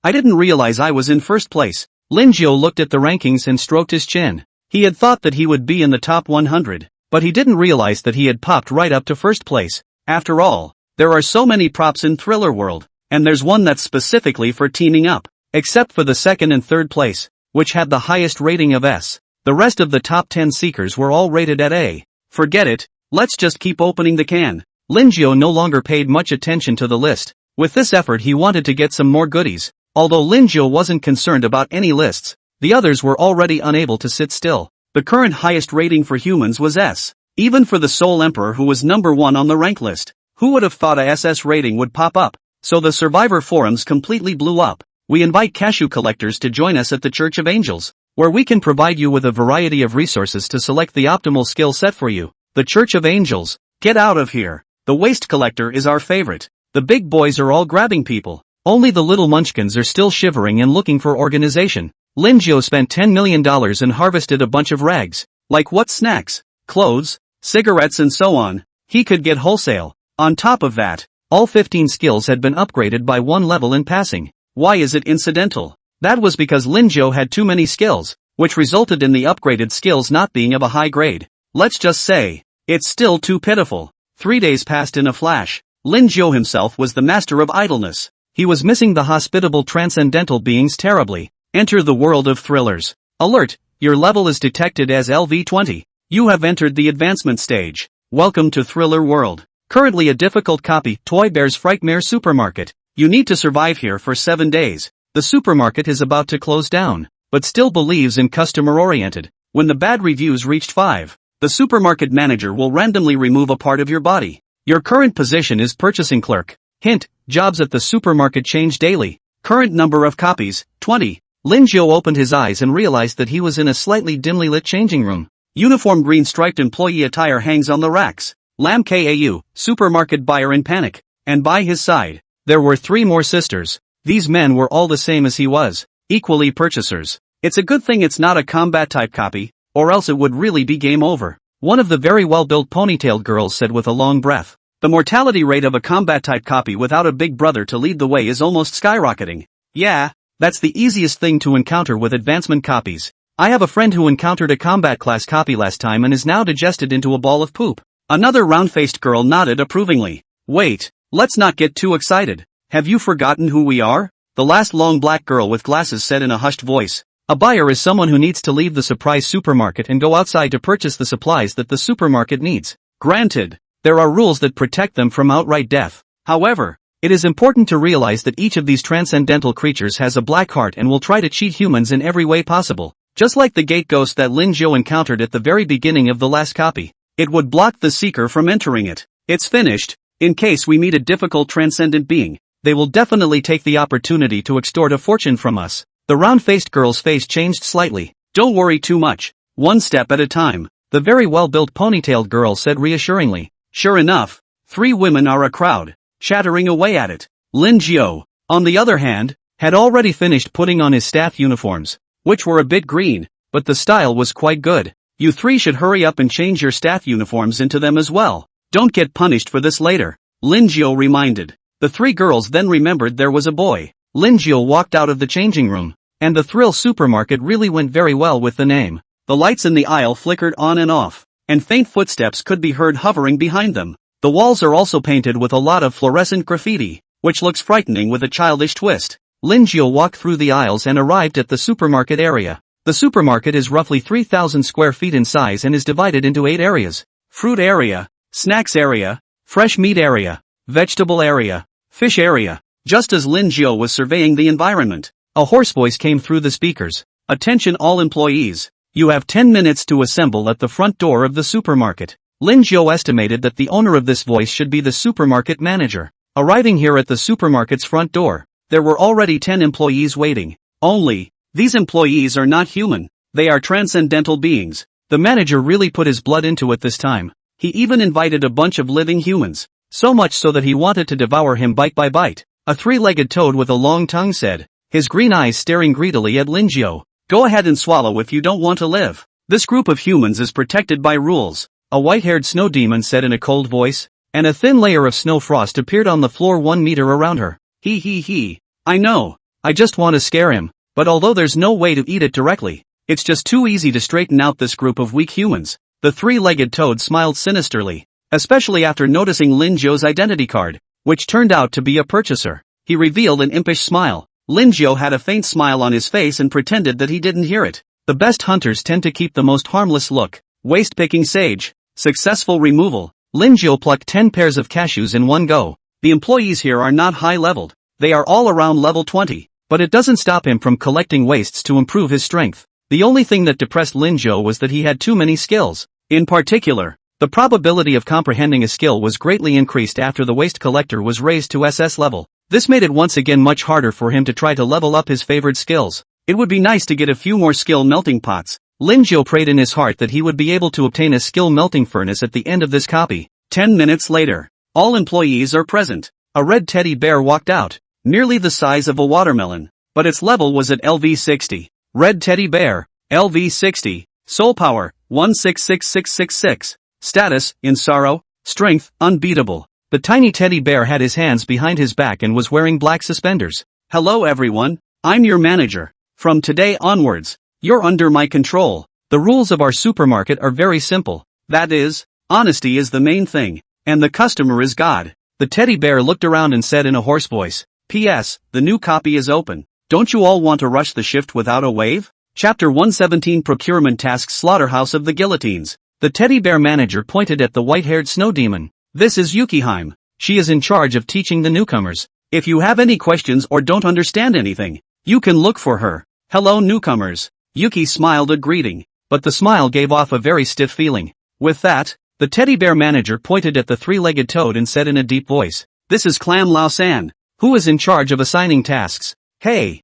I didn't realize I was in first place. Lin Jiao looked at the rankings and stroked his chin. He had thought that he would be in the top 100, but he didn't realize that he had popped right up to first place. After all, there are so many props in Thriller World, and there's one that's specifically for teaming up, except for the second and third place, which had the highest rating of S. The rest of the top 10 seekers were all rated at A. Forget it, let's just keep opening the can. Lin Jiao no longer paid much attention to the list. With this effort he wanted to get some more goodies. Although Lin Jiao wasn't concerned about any lists, the others were already unable to sit still. The current highest rating for humans was S. Even for the Soul Emperor, who was number 1 on the rank list. Who would have thought a SS rating would pop up? So the Survivor forums completely blew up. We invite cashew collectors to join us at the Church of Angels, where we can provide you with a variety of resources to select the optimal skill set for you. The Church of Angels. Get out of here. The waste collector is our favorite. The big boys are all grabbing people. Only the little munchkins are still shivering and looking for organization. Lin Jiao spent $10 million and harvested a bunch of rags. Like what? Snacks, clothes, cigarettes and so on. He could get wholesale. On top of that, all 15 skills had been upgraded by 1 level in passing. Why is it incidental? That was because Lin Jiao had too many skills, which resulted in the upgraded skills not being of a high grade. Let's just say, it's still too pitiful. 3 days passed in a flash. Lin Jiao himself was the master of idleness. He was missing the hospitable transcendental beings terribly. Enter the world of thrillers. Alert, your level is detected as LV20. You have entered the advancement stage. Welcome to Thriller World. Currently a difficult copy, Toy Bear's Frightmare Supermarket. You need to survive here for 7 days. The supermarket is about to close down, but still believes in customer-oriented. When the bad reviews reached 5, the supermarket manager will randomly remove a part of your body. Your current position is purchasing clerk. Hint, jobs at the supermarket change daily. Current number of copies, 20. Lin Jiao opened his eyes and realized that he was in a slightly dimly lit changing room. Uniform green striped employee attire hangs on the racks. Lam Kao, supermarket buyer in panic. And by his side, there were 3 more sisters. These men were all the same as he was, equally purchasers. It's a good thing it's not a combat type copy, or else it would really be game over. One of the very well-built ponytailed girls said with a long breath. The mortality rate of a combat type copy without a big brother to lead the way is almost skyrocketing. Yeah, that's the easiest thing to encounter with advancement copies. I have a friend who encountered a combat class copy last time and is now digested into a ball of poop. Another round-faced girl nodded approvingly. Wait, let's not get too excited. Have you forgotten who we are? The last long black girl with glasses said in a hushed voice. A buyer is someone who needs to leave the surprise supermarket and go outside to purchase the supplies that the supermarket needs. Granted, there are rules that protect them from outright death. However, it is important to realize that each of these transcendental creatures has a black heart and will try to cheat humans in every way possible. Just like the gate ghost that Lin Jiao encountered at the very beginning of the last copy. It would block the seeker from entering it. It's finished. In case we meet a difficult transcendent being, they will definitely take the opportunity to extort a fortune from us. The round-faced girl's face changed slightly. Don't worry too much. One step at a time. The very well-built ponytailed girl said reassuringly. Sure enough, 3 women are a crowd, chattering away at it. Lin Jiao, on the other hand, had already finished putting on his staff uniforms, which were a bit green, but the style was quite good. You 3 should hurry up and change your staff uniforms into them as well. Don't get punished for this later, Lin Jiao reminded. The 3 girls then remembered there was a boy. Lin Jiao walked out of the changing room, and the Thrill Supermarket really went very well with the name. The lights in the aisle flickered on and off, and faint footsteps could be heard hovering behind them. The walls are also painted with a lot of fluorescent graffiti, which looks frightening with a childish twist. Lin Jiao walked through the aisles and arrived at the supermarket area. The supermarket is roughly 3,000 square feet in size and is divided into 8 areas. Fruit area, snacks area, fresh meat area, vegetable area, fish area. Just as Lin Jiao was surveying the environment, a hoarse voice came through the speakers. Attention all employees. You have 10 minutes to assemble at the front door of the supermarket. Lin Jiao estimated that the owner of this voice should be the supermarket manager. Arriving here at the supermarket's front door, there were already 10 employees waiting. Only, these employees are not human. They are transcendental beings. The manager really put his blood into it this time. He even invited a bunch of living humans. So much so that he wanted to devour him bite by bite. A 3-legged toad with a long tongue said, his green eyes staring greedily at Lin Jiao. Go ahead and swallow if you don't want to live. This group of humans is protected by rules, a white-haired snow demon said in a cold voice, and a thin layer of snow frost appeared on the floor 1 meter around her. He. I know. I just want to scare him, but although there's no way to eat it directly, it's just too easy to straighten out this group of weak humans. The three-legged toad smiled sinisterly, especially after noticing Lin Zhou's identity card, which turned out to be a purchaser. He revealed an impish smile. Lin Zhou had a faint smile on his face and pretended that he didn't hear it. The best hunters tend to keep the most harmless look. Waste-picking sage. Successful removal. Lin Zhou plucked 10 pairs of cashews in one go. The employees here are not high-leveled. They are all around level 20. But it doesn't stop him from collecting wastes to improve his strength. The only thing that depressed Lin Zhou was that he had too many skills. In particular, the probability of comprehending a skill was greatly increased after the waste collector was raised to SS level. This made it once again much harder for him to try to level up his favored skills. It would be nice to get a few more skill melting pots. Lin Zhou prayed in his heart that he would be able to obtain a skill melting furnace at the end of this copy. 10 minutes later, all employees are present. A red teddy bear walked out, nearly the size of a watermelon, but its level was at LV60. Red teddy bear, LV60, soul power, 166666. Status, in sorrow, strength, unbeatable. The tiny teddy bear had his hands behind his back and was wearing black suspenders. Hello everyone, I'm your manager. From today onwards, you're under my control. The rules of our supermarket are very simple. That is, honesty is the main thing, and the customer is God. The teddy bear looked around and said in a hoarse voice, P.S. The new copy is open. Don't you all want to rush the shift without a wave? Chapter 117 Procurement Tasks Slaughterhouse of the Guillotines. The teddy bear manager pointed at the white-haired snow demon. This is Yukiheim. She is in charge of teaching the newcomers. If you have any questions or don't understand anything, you can look for her. Hello newcomers. Yuki smiled a greeting, but the smile gave off a very stiff feeling. With that, the teddy bear manager pointed at the three-legged toad and said in a deep voice, This is Clam Lao-san, who is in charge of assigning tasks. Hey,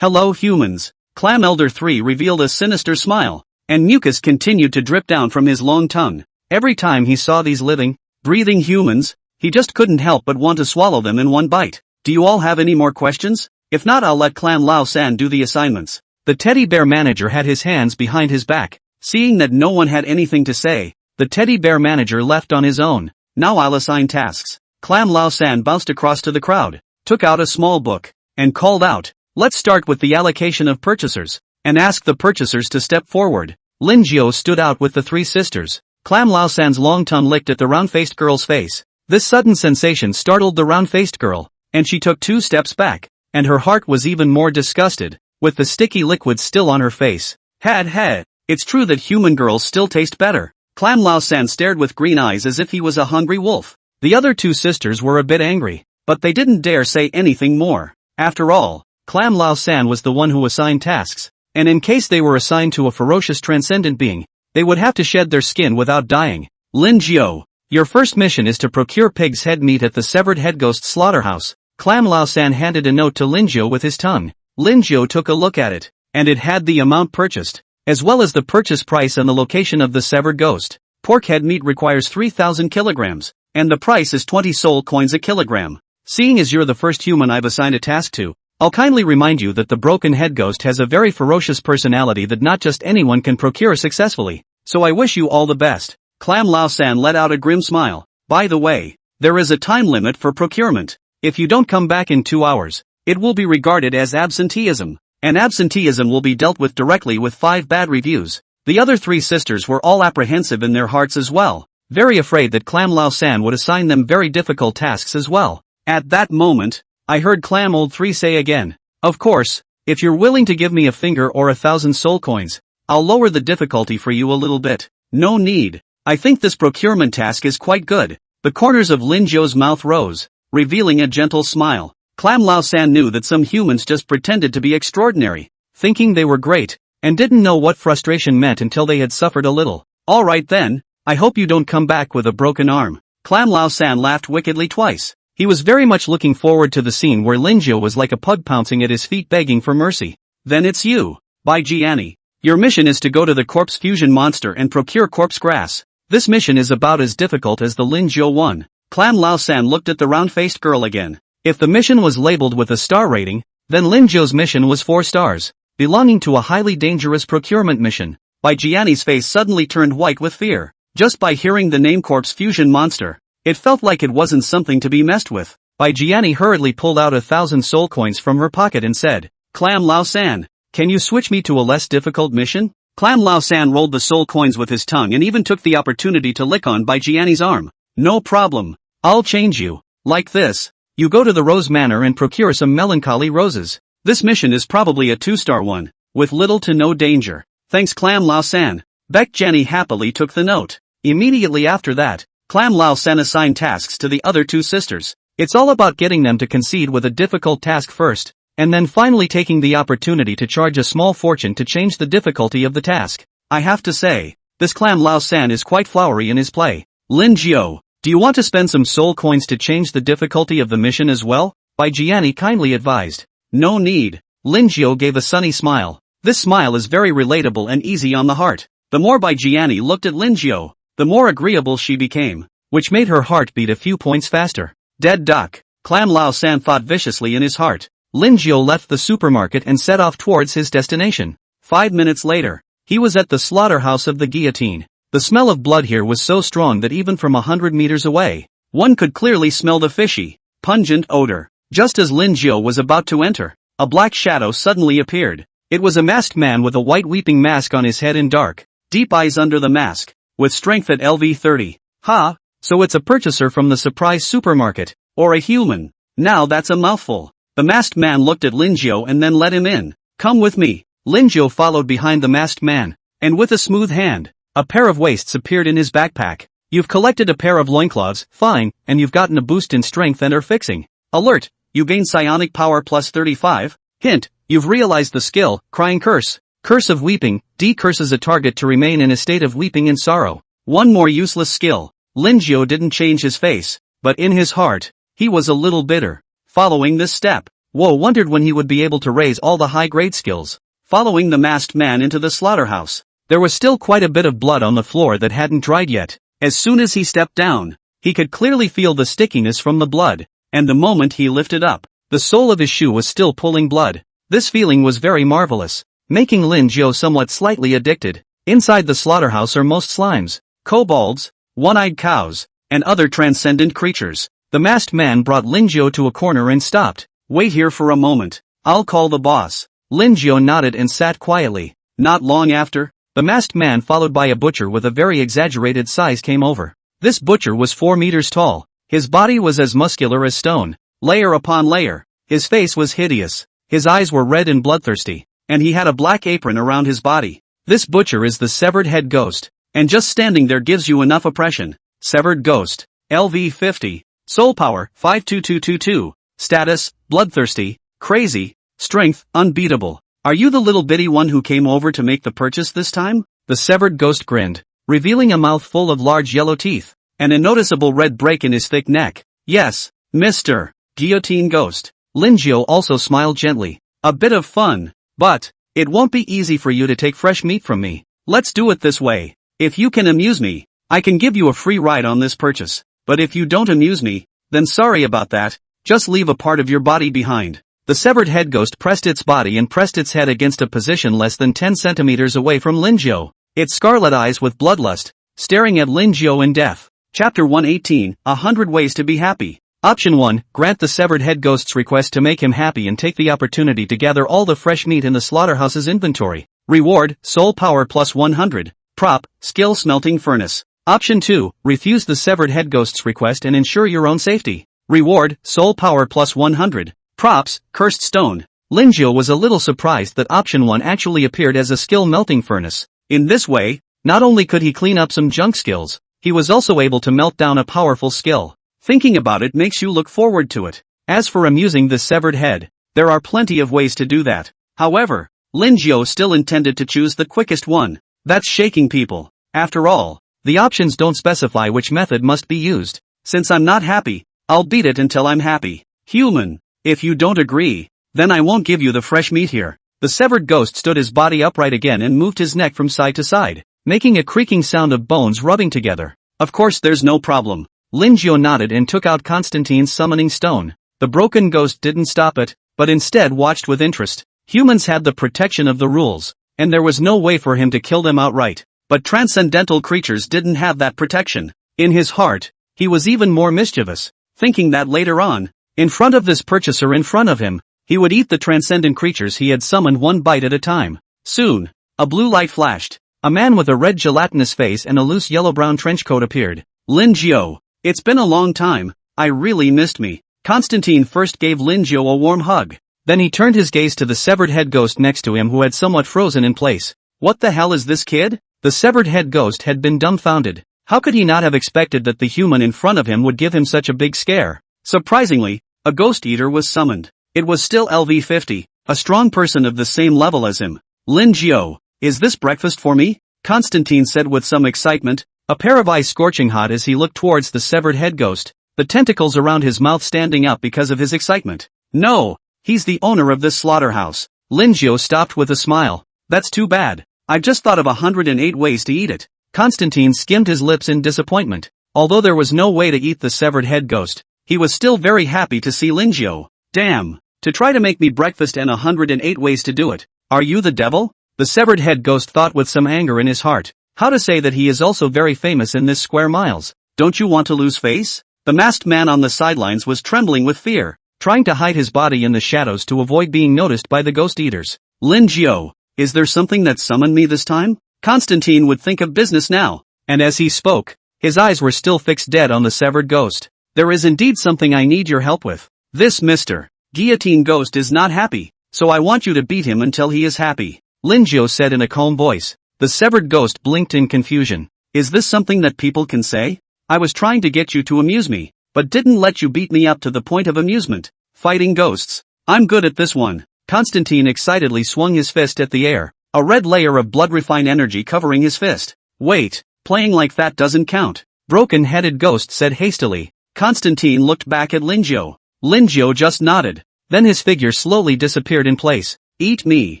hello humans. Clam Elder 3 revealed a sinister smile, and mucus continued to drip down from his long tongue. Every time he saw these living, breathing humans, he just couldn't help but want to swallow them in one bite. Do you all have any more questions? If not, I'll let Clam Lao-san do the assignments. The teddy bear manager had his hands behind his back. Seeing that no one had anything to say, the teddy bear manager left on his own. Now I'll assign tasks. Clam Lao-san bounced across to the crowd, took out a small book, and called out, Let's start with the allocation of purchasers, and ask the purchasers to step forward. Lin Zhou stood out with the three sisters. Clam Lao-san's long tongue licked at the round-faced girl's face. This sudden sensation startled the round-faced girl, and she took 2 steps back, and her heart was even more disgusted, with the sticky liquid still on her face. It's true that human girls still taste better. Clam Lao-san stared with green eyes as if he was a hungry wolf. The other 2 sisters were a bit angry, but they didn't dare say anything more. After all, Clam Lao-san was the one who assigned tasks, and in case they were assigned to a ferocious transcendent being, they would have to shed their skin without dying. Lin Zhou, your first mission is to procure pig's head meat at the Severed Head Ghost Slaughterhouse. Clam Lao-san handed a note to Lin Zhou with his tongue. Lin Zhou took a look at it, and it had the amount purchased, as well as the purchase price and the location of the severed ghost. Pork head meat requires 3,000 kilograms, and the price is 20 soul coins a kilogram. Seeing as you're the first human I've assigned a task to, I'll kindly remind you that the broken head ghost has a very ferocious personality that not just anyone can procure successfully, so I wish you all the best. Clam Lao-san let out a grim smile. By the way, there is a time limit for procurement. If you don't come back in 2 hours, it will be regarded as absenteeism, and absenteeism will be dealt with directly with 5 bad reviews. The other 3 sisters were all apprehensive in their hearts as well, very afraid that Clam Lao-san would assign them very difficult tasks as well. At that moment, I heard Clam Old 3 say again, Of course, if you're willing to give me a finger or 1,000 soul coins, I'll lower the difficulty for you a little bit. No need. I think this procurement task is quite good. The corners of Lin Zhou's mouth rose, revealing a gentle smile. Clam Lao-san knew that some humans just pretended to be extraordinary, thinking they were great, and didn't know what frustration meant until they had suffered a little. Alright then, I hope you don't come back with a broken arm. Clam Lao-san laughed wickedly twice. He was very much looking forward to the scene where Lin Zhou was like a pug pouncing at his feet begging for mercy. Then it's you, Bai Jiani. Your mission is to go to the corpse fusion monster and procure corpse grass. This mission is about as difficult as the Lin Zhou one. Clam Lao-san looked at the round-faced girl again. If the mission was labeled with a star rating, then Lin Zhou's mission was 4 stars, belonging to a highly dangerous procurement mission. Bai Jiani's face suddenly turned white with fear. Just by hearing the name corpse fusion monster, it felt like it wasn't something to be messed with. Bai Jiani hurriedly pulled out 1,000 soul coins from her pocket and said, Clam Lao San, can you switch me to a less difficult mission? Clam Lao San rolled the soul coins with his tongue and even took the opportunity to lick on Bai Jiani's arm. No problem. I'll change you. Like this. You go to the Rose Manor and procure some melancholy roses. This mission is probably a 2-star one, with little to no danger. Thanks Clam Lao San. Baek Jenny happily took the note. Immediately after that, Clam Lao San assigned tasks to the other 2 sisters. It's all about getting them to concede with a difficult task first, and then finally taking the opportunity to charge a small fortune to change the difficulty of the task. I have to say, this Clam Lao San is quite flowery in his play. Lin Jiao, do you want to spend some soul coins to change the difficulty of the mission as well? Bai Jiani kindly advised. No need. Lin Jiao gave a sunny smile. This smile is very relatable and easy on the heart. The more Bai Jiani looked at Lin Jiao, the more agreeable she became, which made her heart beat a few points faster. Dead duck. Clam Lao San thought viciously in his heart. Lin Jiao left the supermarket and set off towards his destination. 5 minutes later, he was at the slaughterhouse of the guillotine. The smell of blood here was so strong that even from 100 meters away, one could clearly smell the fishy, pungent odor. Just as Lin Jiao was about to enter, a black shadow suddenly appeared. It was a masked man with a white weeping mask on his head and dark, deep eyes under the mask, with strength at LV 30. Ha! So it's a purchaser from the surprise supermarket, or a human. Now that's a mouthful. The masked man looked at Lin Jiao and then let him in. Come with me. Lin Jiao followed behind the masked man, and with a smooth hand, a pair of waists appeared in his backpack. You've collected a pair of loincloths, fine, and you've gotten a boost in strength and are fixing. Alert, you gain psionic power plus 35. Hint, you've realized the skill, crying curse. Curse of weeping, decurses a target to remain in a state of weeping and sorrow. One more useless skill. Lin Jiao didn't change his face, but in his heart, he was a little bitter. Following this step, Wu wondered when he would be able to raise all the high-grade skills. Following the masked man into the slaughterhouse, there was still quite a bit of blood on the floor that hadn't dried yet. As soon as he stepped down, he could clearly feel the stickiness from the blood, and the moment he lifted up, the sole of his shoe was still pulling blood. This feeling was very marvelous, making Lin Jiao somewhat slightly addicted. Inside the slaughterhouse are most slimes, kobolds, one-eyed cows, and other transcendent creatures. The masked man brought Lin Jiao to a corner and stopped. Wait here for a moment. I'll call the boss. Lin Jiao nodded and sat quietly. Not long after, the masked man followed by a butcher with a very exaggerated size came over. This butcher was 4 meters tall. His body was as muscular as stone, layer upon layer. His face was hideous. His eyes were red and bloodthirsty, and he had a black apron around his body. This butcher is the severed head ghost, and just standing there gives you enough oppression. Severed ghost. LV 50. Soul power, 52222. Status, bloodthirsty, crazy. Strength, unbeatable. Are you the little bitty one who came over to make the purchase this time? The severed ghost grinned, revealing a mouth full of large yellow teeth, and a noticeable red break in his thick neck. Yes, Mr. Guillotine Ghost. Lin Jiao also smiled gently. A bit of fun, but it won't be easy for you to take fresh meat from me. Let's do it this way. If you can amuse me, I can give you a free ride on this purchase. But if you don't amuse me, then sorry about that, just leave a part of your body behind. The severed head ghost pressed its body and pressed its head against a position less than 10 centimeters away from Lin Jiao, its scarlet eyes with bloodlust, staring at Lin Jiao in death. Chapter 118, 100 Ways to be Happy. Option 1, grant the severed head ghost's request to make him happy and take the opportunity to gather all the fresh meat in the slaughterhouse's inventory. Reward, soul power plus 100. Prop, skill smelting furnace. Option 2, refuse the severed head ghost's request and ensure your own safety. Reward, soul power plus 100. Props, cursed stone. Lin Jiao was a little surprised that option 1 actually appeared as a skill melting furnace. In this way, not only could he clean up some junk skills, he was also able to melt down a powerful skill. Thinking about it makes you look forward to it. As for amusing the severed head, there are plenty of ways to do that. However, Lin Jiao still intended to choose the quickest one. That's shaking people. After all, the options don't specify which method must be used. Since I'm not happy, I'll beat it until I'm happy. Human. If you don't agree, then I won't give you the fresh meat here. The severed ghost stood his body upright again and moved his neck from side to side, making a creaking sound of bones rubbing together. Of course there's no problem. Lin Jiao nodded and took out Constantine's summoning stone. The broken ghost didn't stop it, but instead watched with interest. Humans had the protection of the rules, and there was no way for him to kill them outright. But transcendental creatures didn't have that protection. In his heart, he was even more mischievous, thinking that later on, In front of this purchaser in front of him, he would eat the transcendent creatures he had summoned one bite at a time. Soon, a blue light flashed. A man with a red gelatinous face and a loose yellow-brown trench coat appeared. Lin Jiao. It's been a long time, I really missed me. Constantine first gave Lin Jiao a warm hug. Then he turned his gaze to the severed head ghost next to him who had somewhat frozen in place. What the hell is this kid? The severed head ghost had been dumbfounded. How could he not have expected that the human in front of him would give him such a big scare? Surprisingly, a ghost eater was summoned. It was still LV50, a strong person of the same level as him. Lin Jiao, is this breakfast for me? Constantine said with some excitement, a pair of eyes scorching hot as he looked towards the severed head ghost, the tentacles around his mouth standing up because of his excitement. No, he's the owner of this slaughterhouse. Lin Jiao stopped with a smile. That's too bad. I've just thought of 108 ways to eat it. Constantine skimmed his lips in disappointment. Although there was no way to eat the severed head ghost, he was still very happy to see Lin Jiao. Damn, to try to make me breakfast and 108 ways to do it. Are you the devil? The severed head ghost thought with some anger in his heart. How to say that he is also very famous in this square miles? Don't you want to lose face? The masked man on the sidelines was trembling with fear, trying to hide his body in the shadows to avoid being noticed by the ghost eaters. Lin Jiao, is there something that summoned me this time? Constantine would think of business now, and as he spoke, his eyes were still fixed dead on the severed ghost. There is indeed something I need your help with. This Mr. Guillotine Ghost is not happy, so I want you to beat him until he is happy. Lin Jiao said in a calm voice. The severed ghost blinked in confusion. Is this something that people can say? I was trying to get you to amuse me, but didn't let you beat me up to the point of amusement. Fighting ghosts. I'm good at this one. Constantine excitedly swung his fist at the air, a red layer of blood-refined energy covering his fist. Wait, playing like that doesn't count. Broken-headed ghost said hastily. Constantine looked back at Lin Jiao. Lin Jiao just nodded. Then his figure slowly disappeared in place. Eat me.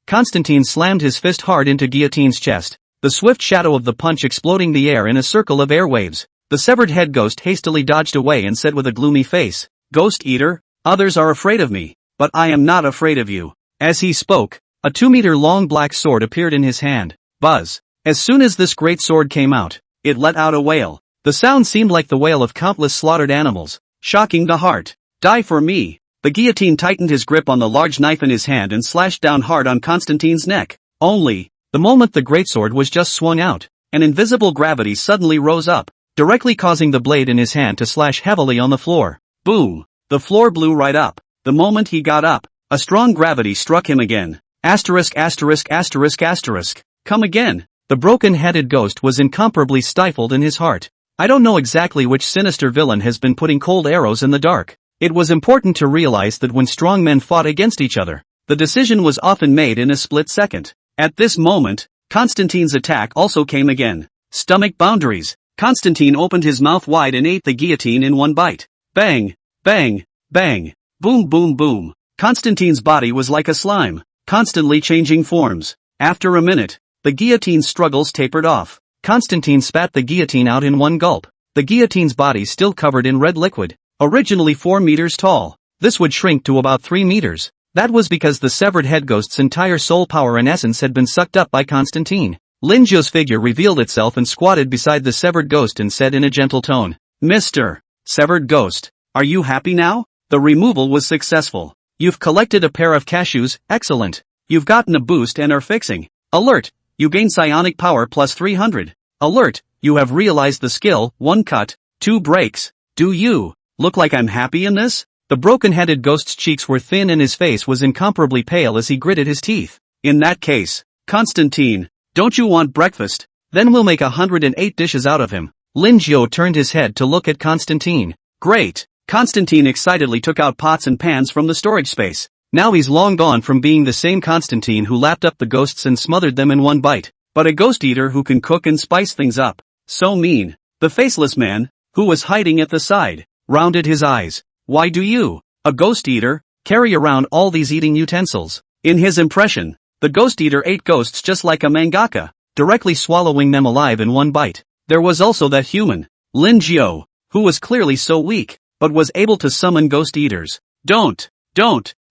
Constantine slammed his fist hard into Guillotine's chest, the swift shadow of the punch exploding the air in a circle of airwaves. The severed head ghost hastily dodged away and said with a gloomy face, Ghost Eater, others are afraid of me, but I am not afraid of you. As he spoke, a 2-meter-long black sword appeared in his hand. Buzz. As soon as this great sword came out, it let out a wail. The sound seemed like the wail of countless slaughtered animals, shocking the heart. Die for me. The guillotine tightened his grip on the large knife in his hand and slashed down hard on Constantine's neck. Only, the moment the greatsword was just swung out, an invisible gravity suddenly rose up, directly causing the blade in his hand to slash heavily on the floor. Boom! The floor blew right up. The moment he got up, a strong gravity struck him again. Asterisk asterisk asterisk asterisk. Come again. The broken-headed ghost was incomparably stifled in his heart. I don't know exactly which sinister villain has been putting cold arrows in the dark. It was important to realize that when strong men fought against each other, the decision was often made in a split second. At this moment, Constantine's attack also came again. Stomach boundaries. Constantine opened his mouth wide and ate the guillotine in one bite. Bang! Bang! Bang! Boom boom boom. Constantine's body was like a slime, constantly changing forms. After a minute, the guillotine's struggles tapered off. Constantine spat the guillotine out in one gulp. The guillotine's body still covered in red liquid. Originally 4 meters tall, this would shrink to about 3 meters. That was because the severed head ghost's entire soul power and essence had been sucked up by Constantine. Lin Jiao's figure revealed itself and squatted beside the severed ghost and said in a gentle tone, Mr. Severed Ghost, are you happy now? The removal was successful. You've collected a pair of cashews, excellent. You've gotten a boost and are fixing. Alert, you gain psionic power plus 300. Alert, you have realized the skill, 1 cut, 2 breaks. Do you look like I'm happy in this? The broken-headed ghost's cheeks were thin and his face was incomparably pale as he gritted his teeth. In that case, Constantine, don't you want breakfast? Then we'll make 108 dishes out of him. Lin Jiao turned his head to look at Constantine. Great! Constantine excitedly took out pots and pans from the storage space. Now he's long gone from being the same Constantine who lapped up the ghosts and smothered them in one bite, but a ghost eater who can cook and spice things up. So mean. The faceless man, who was hiding at the side, rounded his eyes. Why do you, a ghost eater, carry around all these eating utensils? In his impression, the ghost eater ate ghosts just like a mangaka, directly swallowing them alive in one bite. There was also that human, Lin Jiao, who was clearly so weak, but was able to summon ghost eaters. Don't,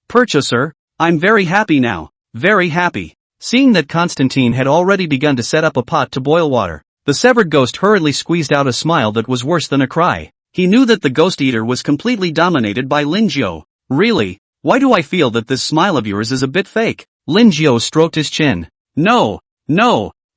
purchaser, I'm very happy now, very happy. Seeing that Constantine had already begun to set up a pot to boil water, the severed ghost hurriedly squeezed out a smile that was worse than a cry. He knew that the ghost eater was completely dominated by Lin Jiu. Really? Why do I feel that this smile of yours is a bit fake? Lin Jiu stroked his chin. No,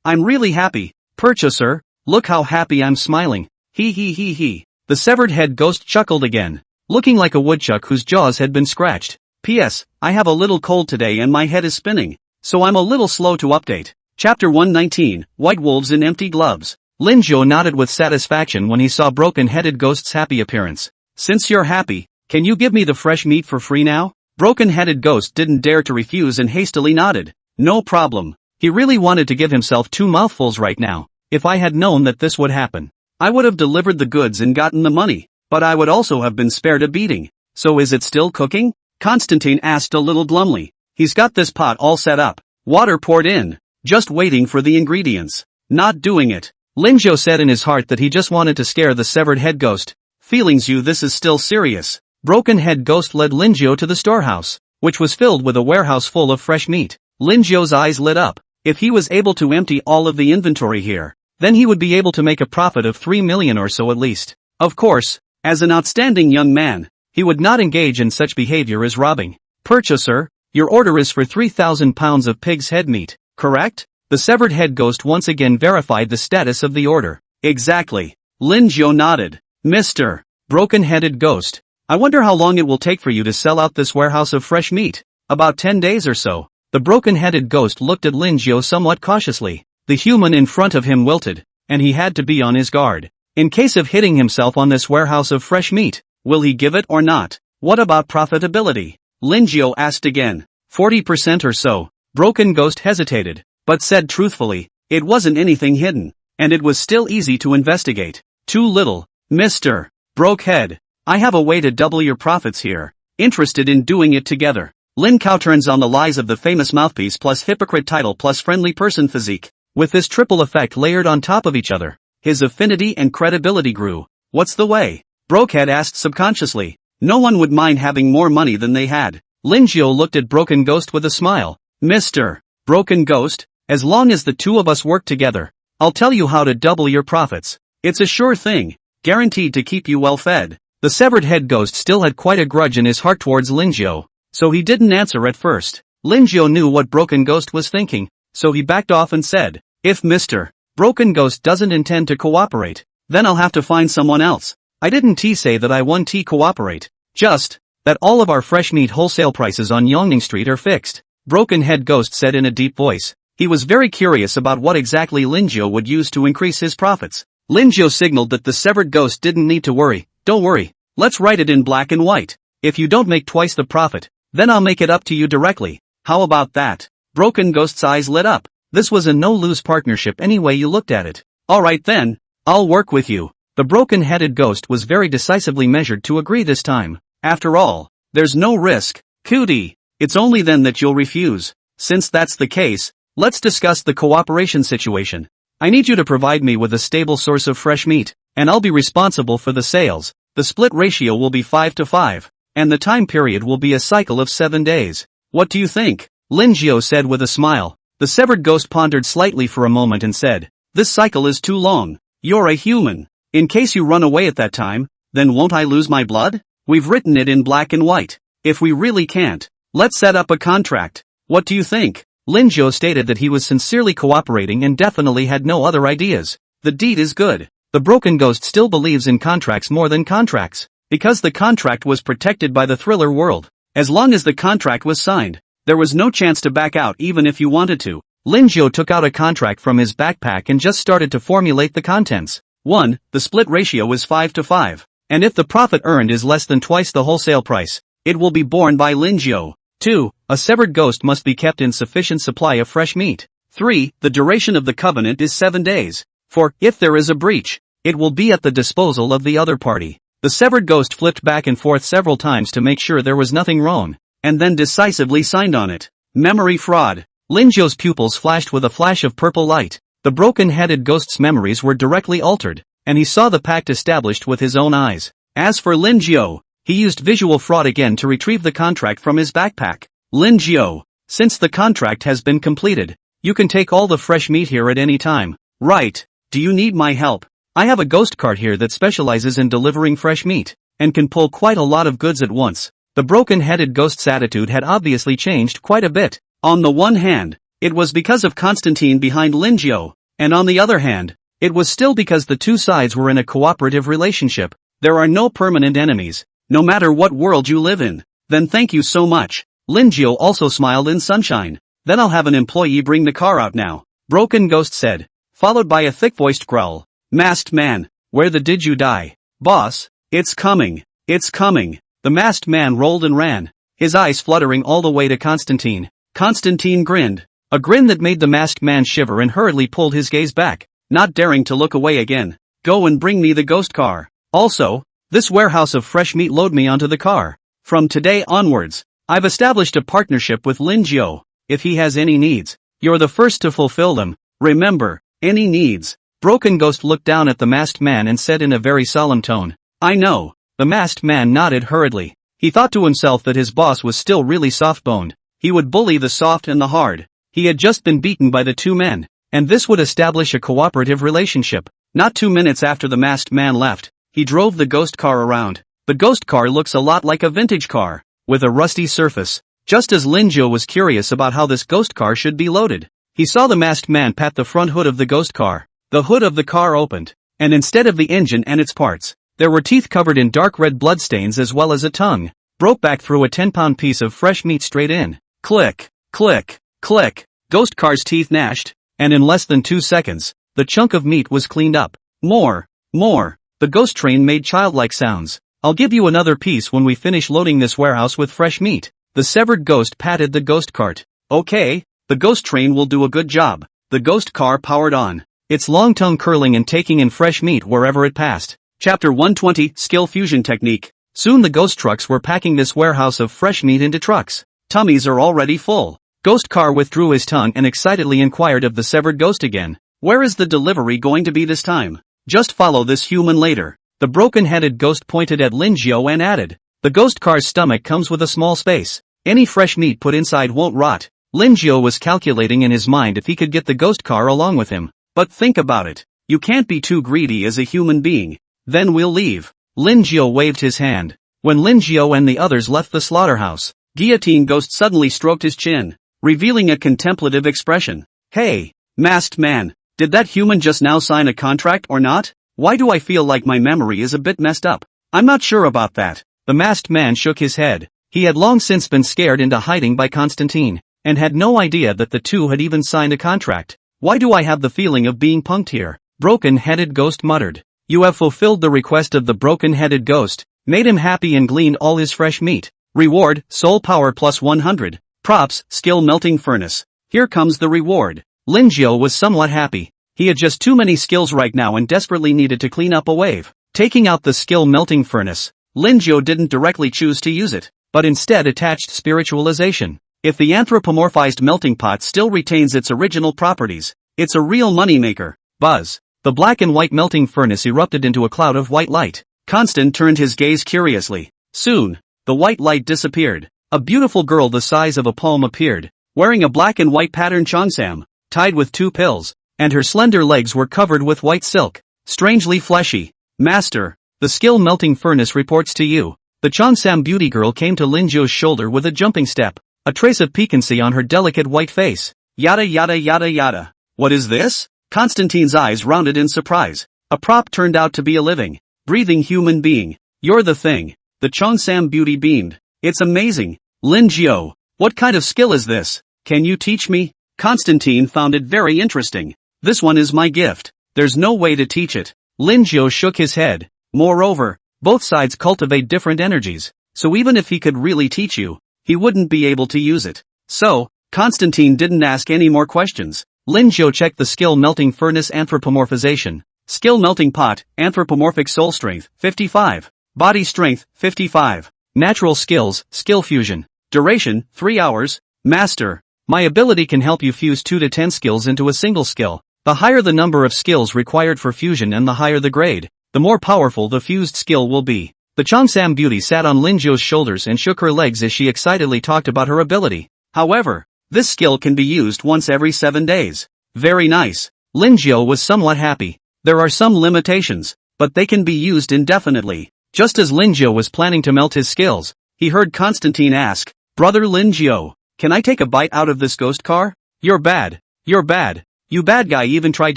I'm really happy. Purchaser, look how happy I'm smiling. He. The severed head ghost chuckled again, looking like a woodchuck whose jaws had been scratched. P.S. I have a little cold today and my head is spinning, so I'm a little slow to update. Chapter 119, White Wolves in Empty Gloves. Lin Jiu nodded with satisfaction when he saw Broken-Headed Ghost's happy appearance. Since you're happy, can you give me the fresh meat for free now? Broken-Headed Ghost didn't dare to refuse and hastily nodded. No problem. He really wanted to give himself 2 mouthfuls right now. If I had known that this would happen, I would have delivered the goods and gotten the money, but I would also have been spared a beating. So is it still cooking? Constantine asked a little glumly. He's got this pot all set up, water poured in, just waiting for the ingredients. Not doing it. Lin Jiu said in his heart that he just wanted to scare the severed head ghost. Feelings you, this is still serious. Broken head ghost led Lin Jiu to the storehouse, which was filled with a warehouse full of fresh meat. Lin Jiu's eyes lit up. If he was able to empty all of the inventory here, then he would be able to make a profit of 3 million or so at least. Of course, as an outstanding young man, he would not engage in such behavior as robbing. Purchaser, your order is for 3,000 pounds of pig's head meat, correct? The severed head ghost once again verified the status of the order. Exactly. Lin Jiu nodded. Mr. Broken-Headed Ghost, I wonder how long it will take for you to sell out this warehouse of fresh meat. About 10 days or so. The broken-headed ghost looked at Lin Jiu somewhat cautiously. The human in front of him wilted, and he had to be on his guard. In case of hitting himself on this warehouse of fresh meat, will he give it or not? What about profitability? Lin Jiu asked again. 40% or so. Broken Ghost hesitated, but said truthfully, it wasn't anything hidden, and it was still easy to investigate. Too little. Mr. Brokehead, I have a way to double your profits here. Interested in doing it together? Lin Kao turns on the lies of the famous mouthpiece plus hypocrite title plus friendly person physique. With this triple effect layered on top of each other, his affinity and credibility grew. What's the way? Brokehead asked subconsciously. No one would mind having more money than they had. Lin Jiu looked at Broken Ghost with a smile. Mr. Broken Ghost, as long as the two of us work together, I'll tell you how to double your profits. It's a sure thing, guaranteed to keep you well fed. The severed head ghost still had quite a grudge in his heart towards Lin Jiu, so he didn't answer at first. Lin Jiu knew what Broken Ghost was thinking, so he backed off and said, if Mr. Broken Ghost doesn't intend to cooperate, then I'll have to find someone else. I didn't say that I won't cooperate, just that all of our fresh meat wholesale prices on Yongning Street are fixed. Broken Head Ghost said in a deep voice. He was very curious about what exactly Lin Jiu would use to increase his profits. Lin Jiu signaled that the severed ghost didn't need to worry. Don't worry, let's write it in black and white. If you don't make twice the profit, then I'll make it up to you directly. How about that? Broken Ghost's eyes lit up. This was a no-lose partnership any way you looked at it. Alright then, I'll work with you. The broken-headed ghost was very decisively measured to agree this time. After all, there's no risk. Cootie, it's only then that you'll refuse. Since that's the case, let's discuss the cooperation situation. I need you to provide me with a stable source of fresh meat, and I'll be responsible for the sales. The split ratio will be 5-5, and the time period will be a cycle of 7 days. What do you think? Lin Jiu said with a smile. The severed ghost pondered slightly for a moment and said, this cycle is too long. You're a human. In case you run away at that time, then won't I lose my blood? We've written it in black and white. If we really can't, let's set up a contract. What do you think? Lin Jiu stated that he was sincerely cooperating and definitely had no other ideas. The deed is good. The broken ghost still believes in contracts more than contracts, because the contract was protected by the thriller world. As long as the contract was signed, there was no chance to back out even if you wanted to. Lin Jiu took out a contract from his backpack and just started to formulate the contents. 1. The split ratio is 5-5, and if the profit earned is less than twice the wholesale price, it will be borne by Lin Jiu. 2. A severed ghost must be kept in sufficient supply of fresh meat. 3. The duration of the covenant is 7 days. 4. If there is a breach, it will be at the disposal of the other party. The severed ghost flipped back and forth several times to make sure there was nothing wrong, and then decisively signed on it. Memory fraud. Lin Jiu's pupils flashed with a flash of purple light. The broken-headed ghost's memories were directly altered, and he saw the pact established with his own eyes. As for Lin Jiu, he used visual fraud again to retrieve the contract from his backpack. Lin Jiu, since the contract has been completed, you can take all the fresh meat here at any time. Right, do you need my help? I have a ghost cart here that specializes in delivering fresh meat, and can pull quite a lot of goods at once. The broken-headed ghost's attitude had obviously changed quite a bit. On the one hand, it was because of Constantine behind Lingio, and on the other hand, it was still because the two sides were in a cooperative relationship. There are no permanent enemies, no matter what world you live in. Then thank you so much. Lingio also smiled in sunshine. Then I'll have an employee bring the car out now, Broken Ghost said, followed by a thick-voiced growl. Masked man, where the did you die? Boss, it's coming, it's coming. The masked man rolled and ran, his eyes fluttering all the way to Constantine. Constantine grinned, a grin that made the masked man shiver and hurriedly pulled his gaze back, not daring to look away again. Go and bring me the ghost car. Also, this warehouse of fresh meat, load me onto the car. From today onwards, I've established a partnership with Lingio. If he has any needs, you're the first to fulfill them. Remember, any needs. Broken Ghost looked down at the masked man and said in a very solemn tone, I know. The masked man nodded hurriedly. He thought to himself that his boss was still really soft-boned. He would bully the soft and the hard. He had just been beaten by the two men, and this would establish a cooperative relationship. Not 2 minutes after the masked man left, he drove the ghost car around. The ghost car looks a lot like a vintage car, with a rusty surface. Just as Lingio was curious about how this ghost car should be loaded, he saw the masked man pat the front hood of the ghost car. The hood of the car opened, and instead of the engine and its parts, there were teeth covered in dark red bloodstains as well as a tongue. Brokeback threw a 10-pound piece of fresh meat straight in. Click, click, click. Ghost car's teeth gnashed, and in less than 2 seconds, the chunk of meat was cleaned up. More, more. The ghost train made childlike sounds. I'll give you another piece when we finish loading this warehouse with fresh meat. The severed ghost patted the ghost cart. Okay, the ghost train will do a good job. The ghost car powered on, its long tongue curling and taking in fresh meat wherever it passed. Chapter 120, Skill Fusion Technique. Soon the ghost trucks were packing this warehouse of fresh meat into trucks. Tummies are already full. Ghost car withdrew his tongue and excitedly inquired of the severed ghost again. Where is the delivery going to be this time? Just follow this human later. The broken-headed ghost pointed at Lingio and added, the ghost car's stomach comes with a small space. Any fresh meat put inside won't rot. Lingio was calculating in his mind if he could get the ghost car along with him. But think about it. You can't be too greedy as a human being. Then we'll leave. Lingio waved his hand. When Lingio and the others left the slaughterhouse, Guillotine Ghost suddenly stroked his chin, revealing a contemplative expression. Hey, masked man, did that human just now sign a contract or not? Why do I feel like my memory is a bit messed up? I'm not sure about that. The masked man shook his head. He had long since been scared into hiding by Constantine, and had no idea that the two had even signed a contract. Why do I have the feeling of being punked here? Broken-headed Ghost muttered. You have fulfilled the request of the broken-headed ghost, made him happy and gleaned all his fresh meat. Reward, soul power plus 100. Props, skill melting furnace. Here comes the reward. Lingio was somewhat happy. He had just too many skills right now and desperately needed to clean up a wave. Taking out the skill melting furnace, Lingio didn't directly choose to use it, but instead attached spiritualization. If the anthropomorphized melting pot still retains its original properties, it's a real moneymaker. Buzz. The black and white melting furnace erupted into a cloud of white light. Constant turned his gaze curiously. Soon, the white light disappeared. A beautiful girl the size of a palm appeared, wearing a black and white patterned cheongsam, tied with 2 pills, and her slender legs were covered with white silk, strangely fleshy. Master, the skill melting furnace reports to you. The cheongsam beauty girl came to Lingio's shoulder with a jumping step, a trace of piquancy on her delicate white face. Yada yada yada yada. What is this? Constantine's eyes rounded in surprise. A prop turned out to be a living, breathing human being. You're the thing. The cheongsam beauty beamed. It's amazing. Lingio, what kind of skill is this? Can you teach me? Constantine found it very interesting. This one is my gift. There's no way to teach it. Lingio shook his head. Moreover, both sides cultivate different energies, so even if he could really teach you, he wouldn't be able to use it. So, Constantine didn't ask any more questions. Lingio checked the skill melting furnace anthropomorphization. Skill melting pot, anthropomorphic soul strength, 55. Body strength, 55. Natural skills, skill fusion. Duration, 3 hours. Master, my ability can help you fuse 2 to 10 skills into a single skill. The higher the number of skills required for fusion and the higher the grade, the more powerful the fused skill will be. The cheongsam beauty sat on Lingio's shoulders and shook her legs as she excitedly talked about her ability. However, this skill can be used once every 7 days. Very nice. Lingio was somewhat happy. There are some limitations, but they can be used indefinitely. Just as Linjio was planning to melt his skills, he heard Constantine ask, "Brother Linjio, can I take a bite out of this ghost car?" "You're bad. You're bad. You bad guy even tried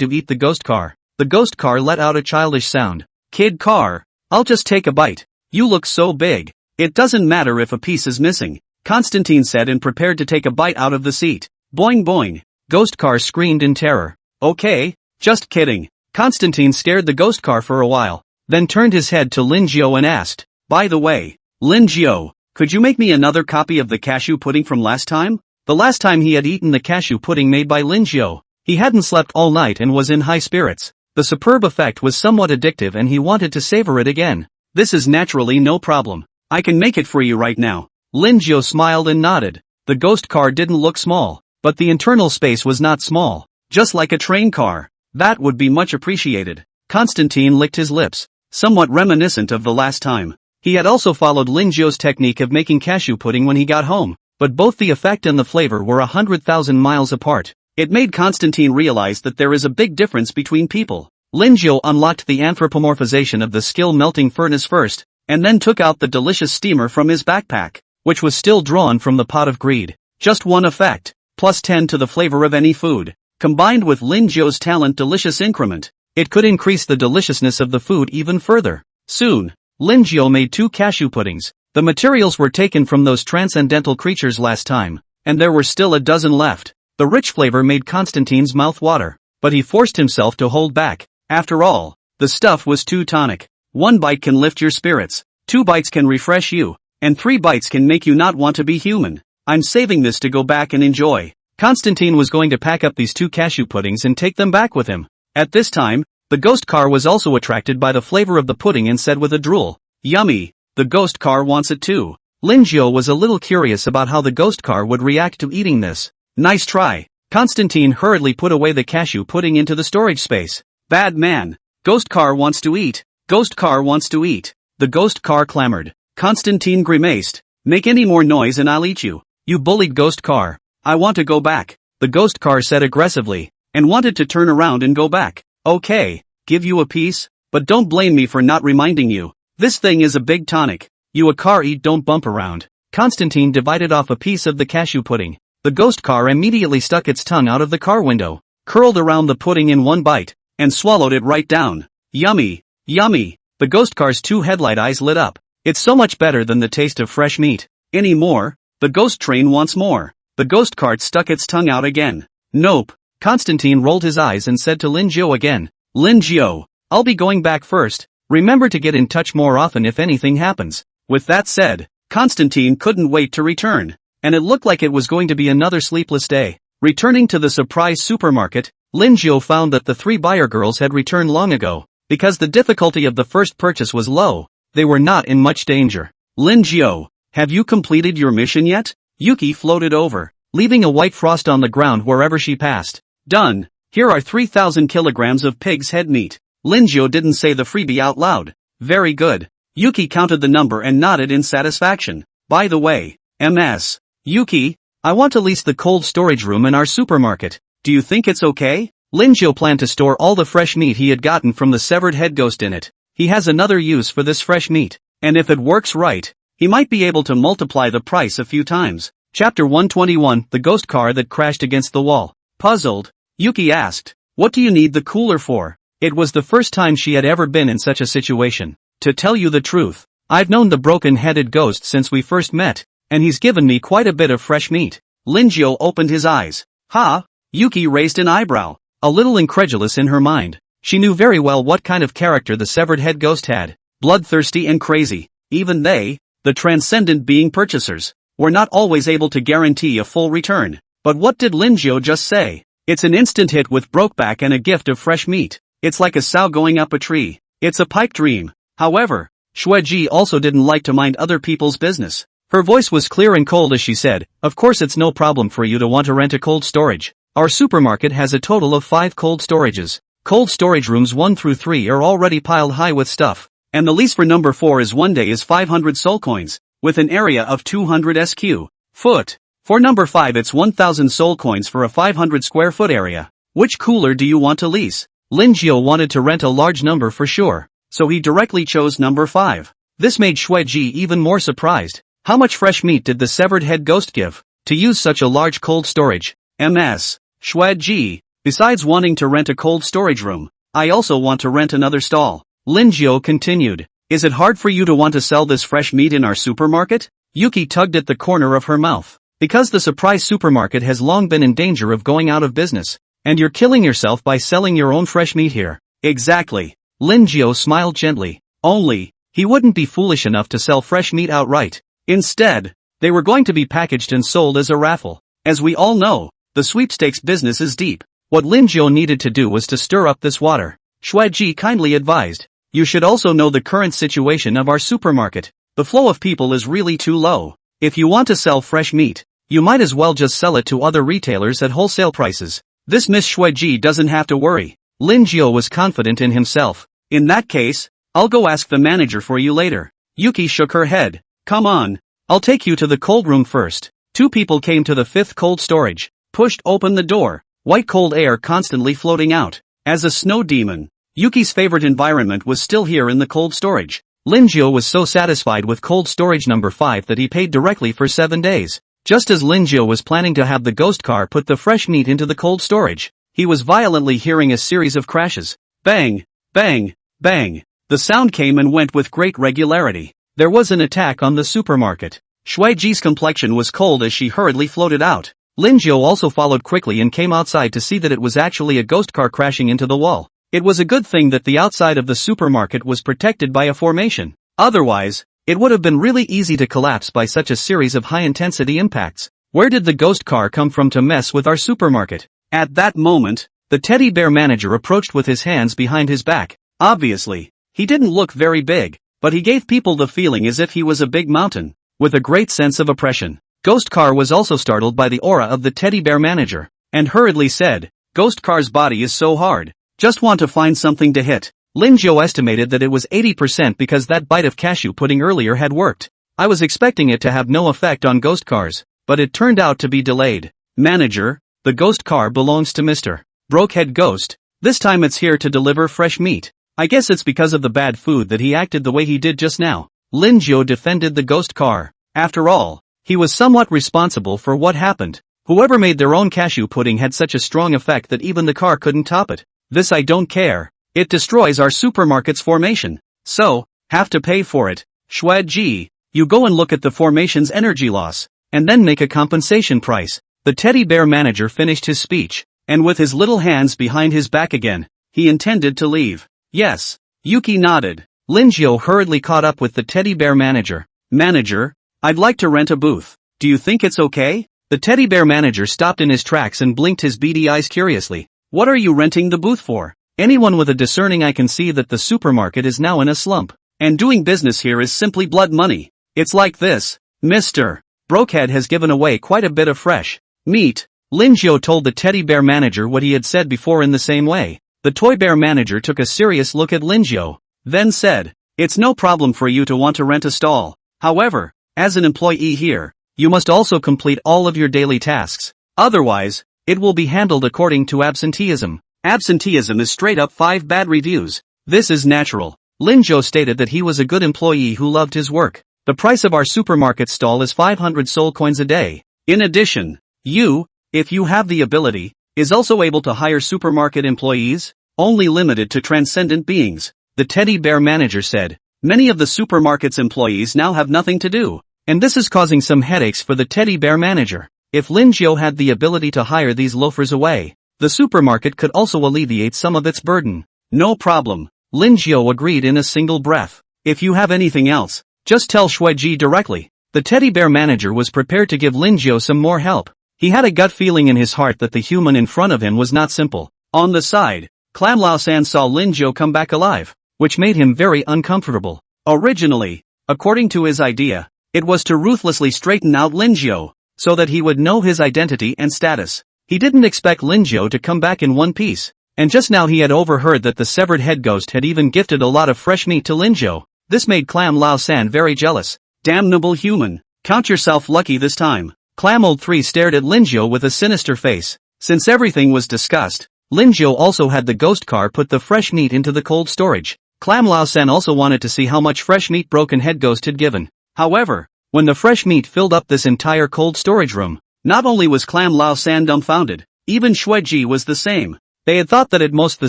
to eat the ghost car." The ghost car let out a childish sound. "Kid car, I'll just take a bite. You look so big. It doesn't matter if a piece is missing," Constantine said and prepared to take a bite out of the seat. Boing boing. Ghost car screamed in terror. "Okay, just kidding." Constantine stared the ghost car for a while, then turned his head to Linjio and asked, "By the way, Linjio, could you make me another copy of the cashew pudding from last time?" The last time he had eaten the cashew pudding made by Linjio, he hadn't slept all night and was in high spirits. The superb effect was somewhat addictive and he wanted to savor it again. "This is naturally no problem. I can make it for you right now." Linjio smiled and nodded. The ghost car didn't look small, but the internal space was not small, just like a train car. "That would be much appreciated." Constantine licked his lips, somewhat reminiscent of the last time. He had also followed Linjio's technique of making cashew pudding when he got home, but both the effect and the flavor were 100,000 miles apart. It made Constantine realize that there is a big difference between people. Linjio unlocked the anthropomorphization of the skill melting furnace first, and then took out the delicious steamer from his backpack, which was still drawn from the pot of greed. Just one effect, plus 10 to the flavor of any food. Combined with Linjio's talent delicious increment, it could increase the deliciousness of the food even further. Soon, Linjio made 2 cashew puddings. The materials were taken from those transcendental creatures last time, and there were still a dozen left. The rich flavor made Constantine's mouth water, but he forced himself to hold back. After all, the stuff was too tonic. 1 bite can lift your spirits, 2 bites can refresh you, and 3 bites can make you not want to be human. "I'm saving this to go back and enjoy." Constantine was going to pack up these 2 cashew puddings and take them back with him. At this time, the ghost car was also attracted by the flavor of the pudding and said with a drool, "Yummy, the ghost car wants it too." Linjio was a little curious about how the ghost car would react to eating this. "Nice try." Constantine hurriedly put away the cashew pudding into the storage space. "Bad man. Ghost car wants to eat. Ghost car wants to eat." The ghost car clamored. Constantine grimaced. "Make any more noise and I'll eat you. You bullied ghost car." "I want to go back," the ghost car said aggressively, and wanted to turn around and go back. "Okay, give you a piece, but don't blame me for not reminding you. This thing is a big tonic. You a car eat don't bump around." Constantine divided off a piece of the cashew pudding. The ghost car immediately stuck its tongue out of the car window, curled around the pudding in 1 bite, and swallowed it right down. "Yummy, yummy." The ghost car's 2 headlight eyes lit up. "It's so much better than the taste of fresh meat." "Any more?" The ghost train wants more. The ghost cart stuck its tongue out again. "Nope." Constantine rolled his eyes and said to Linjio again, "Linjio, I'll be going back first. Remember to get in touch more often if anything happens." With that said, Constantine couldn't wait to return, and it looked like it was going to be another sleepless day. Returning to the surprise supermarket, Linjio found that the 3 buyer girls had returned long ago. Because the difficulty of the first purchase was low, they were not in much danger. "Linjio, have you completed your mission yet?" Yuki floated over, leaving a white frost on the ground wherever she passed. "Done. Here are 3,000 kilograms of pig's head meat." Linjio didn't say the freebie out loud. "Very good." Yuki counted the number and nodded in satisfaction. "By the way, Ms. Yuki, I want to lease the cold storage room in our supermarket. Do you think it's okay?" Linjio planned to store all the fresh meat he had gotten from the severed head ghost in it. He has another use for this fresh meat, and if it works right, he might be able to multiply the price a few times. Chapter 121, The Ghost Car That Crashed Against the Wall. Puzzled, Yuki asked, "What do you need the cooler for?" It was the first time she had ever been in such a situation. "To tell you the truth, I've known the broken-headed ghost since we first met, and he's given me quite a bit of fresh meat." Linjio opened his eyes. "Ha?" Yuki raised an eyebrow, a little incredulous in her mind. She knew very well what kind of character the severed head ghost had. Bloodthirsty and crazy. Even they, the transcendent being purchasers, were not always able to guarantee a full return. But what did Linjio just say? "It's an instant hit with brokeback and a gift of fresh meat. It's like a sow going up a tree. It's a pipe dream." However, Shueji also didn't like to mind other people's business. Her voice was clear and cold as she said, "Of course it's no problem for you to want to rent a cold storage. Our supermarket has a total of 5 cold storages. Cold storage rooms 1 through 3 are already piled high with stuff, and the lease for number 4 is 1 day is 500 soul coins, with an area of 200 sq ft. For number 5 it's 1000 soul coins for a 500 square foot area. Which cooler do you want to lease?" Lin Jiao wanted to rent a large number for sure, so he directly chose number 5. This made Shueji even more surprised. How much fresh meat did the severed head ghost give to use such a large cold storage? Shueji, besides wanting to rent a cold storage room, I also want to rent another stall. Lin Jiao continued. Is it hard for you to want to sell this fresh meat in our supermarket? Yuki tugged at the corner of her mouth. Because the surprise supermarket has long been in danger of going out of business, and you're killing yourself by selling your own fresh meat here. Exactly. Lin Jiao smiled gently. Only, he wouldn't be foolish enough to sell fresh meat outright. Instead, they were going to be packaged and sold as a raffle. As we all know, the sweepstakes business is deep. What Lin Jiao needed to do was to stir up this water. Shueji kindly advised. You should also know the current situation of our supermarket. The flow of people is really too low. If you want to sell fresh meat, you might as well just sell it to other retailers at wholesale prices. This Miss Shueji doesn't have to worry. Lin Jiao was confident in himself. In that case, I'll go ask the manager for you later. Yuki shook her head. Come on. I'll take you to the cold room first. 2 people came to the 5th cold storage, pushed open the door, white cold air constantly floating out. As a snow demon, Yuki's favorite environment was still here in the cold storage. Lin Jiao was so satisfied with cold storage number 5 that he paid directly for 7 days. Just as Lin Jiao was planning to have the ghost car put the fresh meat into the cold storage, he was violently hearing a series of crashes. Bang, bang, bang. The sound came and went with great regularity. There was an attack on the supermarket. Shueji's complexion was cold as she hurriedly floated out. Lin Jiao also followed quickly and came outside to see that it was actually a ghost car crashing into the wall. It was a good thing that the outside of the supermarket was protected by a formation. Otherwise, it would have been really easy to collapse by such a series of high-intensity impacts. Where did the ghost car come from to mess with our supermarket? At that moment, the teddy bear manager approached with his hands behind his back. Obviously, he didn't look very big, but he gave people the feeling as if he was a big mountain, with a great sense of oppression. Ghost Car was also startled by the aura of the teddy bear manager, and hurriedly said, Ghost Car's body is so hard. Just want to find something to hit. Lin Jiao estimated that it was 80% because that bite of cashew pudding earlier had worked. I was expecting it to have no effect on ghost cars, but it turned out to be delayed. Manager, the ghost car belongs to Mr. Brokehead Ghost. This time it's here to deliver fresh meat. I guess it's because of the bad food that he acted the way he did just now. Lin Jiao defended the ghost car. After all, he was somewhat responsible for what happened. Whoever made their own cashew pudding had such a strong effect that even the car couldn't top it. This I don't care. It destroys our supermarket's formation. So, have to pay for it. Shueji, you go and look at the formation's energy loss, and then make a compensation price. The teddy bear manager finished his speech, and with his little hands behind his back again, he intended to leave. Yes. Yuki nodded. Lin Jiao hurriedly caught up with the teddy bear manager. Manager, I'd like to rent a booth. Do you think it's okay? The teddy bear manager stopped in his tracks and blinked his beady eyes curiously. What are you renting the booth for? Anyone with a discerning eye can see that the supermarket is now in a slump, and doing business here is simply blood money. It's like this. Mr. Brokehead has given away quite a bit of fresh meat. Lin Jiao told the teddy bear manager what he had said before in the same way. The toy bear manager took a serious look at Lin Jiao, then said, It's no problem for you to want to rent a stall. However, as an employee here, you must also complete all of your daily tasks. Otherwise, it will be handled according to absenteeism. Absenteeism is straight up 5 bad reviews. This is natural. Lin Jiao stated that he was a good employee who loved his work. The price of our supermarket stall is 500 soul coins a day. In addition, you, if you have the ability, is also able to hire supermarket employees, only limited to transcendent beings. The teddy bear manager said. Many of the supermarket's employees now have nothing to do, and this is causing some headaches for the teddy bear manager. If Lin Jiao had the ability to hire these loafers away, the supermarket could also alleviate some of its burden. No problem. Lin Jiao agreed in a single breath. If you have anything else, just tell Shueji directly. The teddy bear manager was prepared to give Lin Jiao some more help. He had a gut feeling in his heart that the human in front of him was not simple. On the side, Clam Lao San saw Lin Jiao come back alive, which made him very uncomfortable. Originally, according to his idea, it was to ruthlessly straighten out Lin Jiao, so that he would know his identity and status. He didn't expect Lin Jiao to come back in one piece, and just now he had overheard that the severed head ghost had even gifted a lot of fresh meat to Lin Jiao. This made Clam Lao San very jealous. Damnable human, count yourself lucky this time. Clam Old 3 stared at Lin Jiao with a sinister face. Since everything was discussed, Lin Jiu also had the ghost car put the fresh meat into the cold storage. Clam Lao San also wanted to see how much fresh meat Broken Head Ghost had given. However, when the fresh meat filled up this entire cold storage room, not only was Clam Lao San dumbfounded, even Shui Ji was the same. They had thought that at most the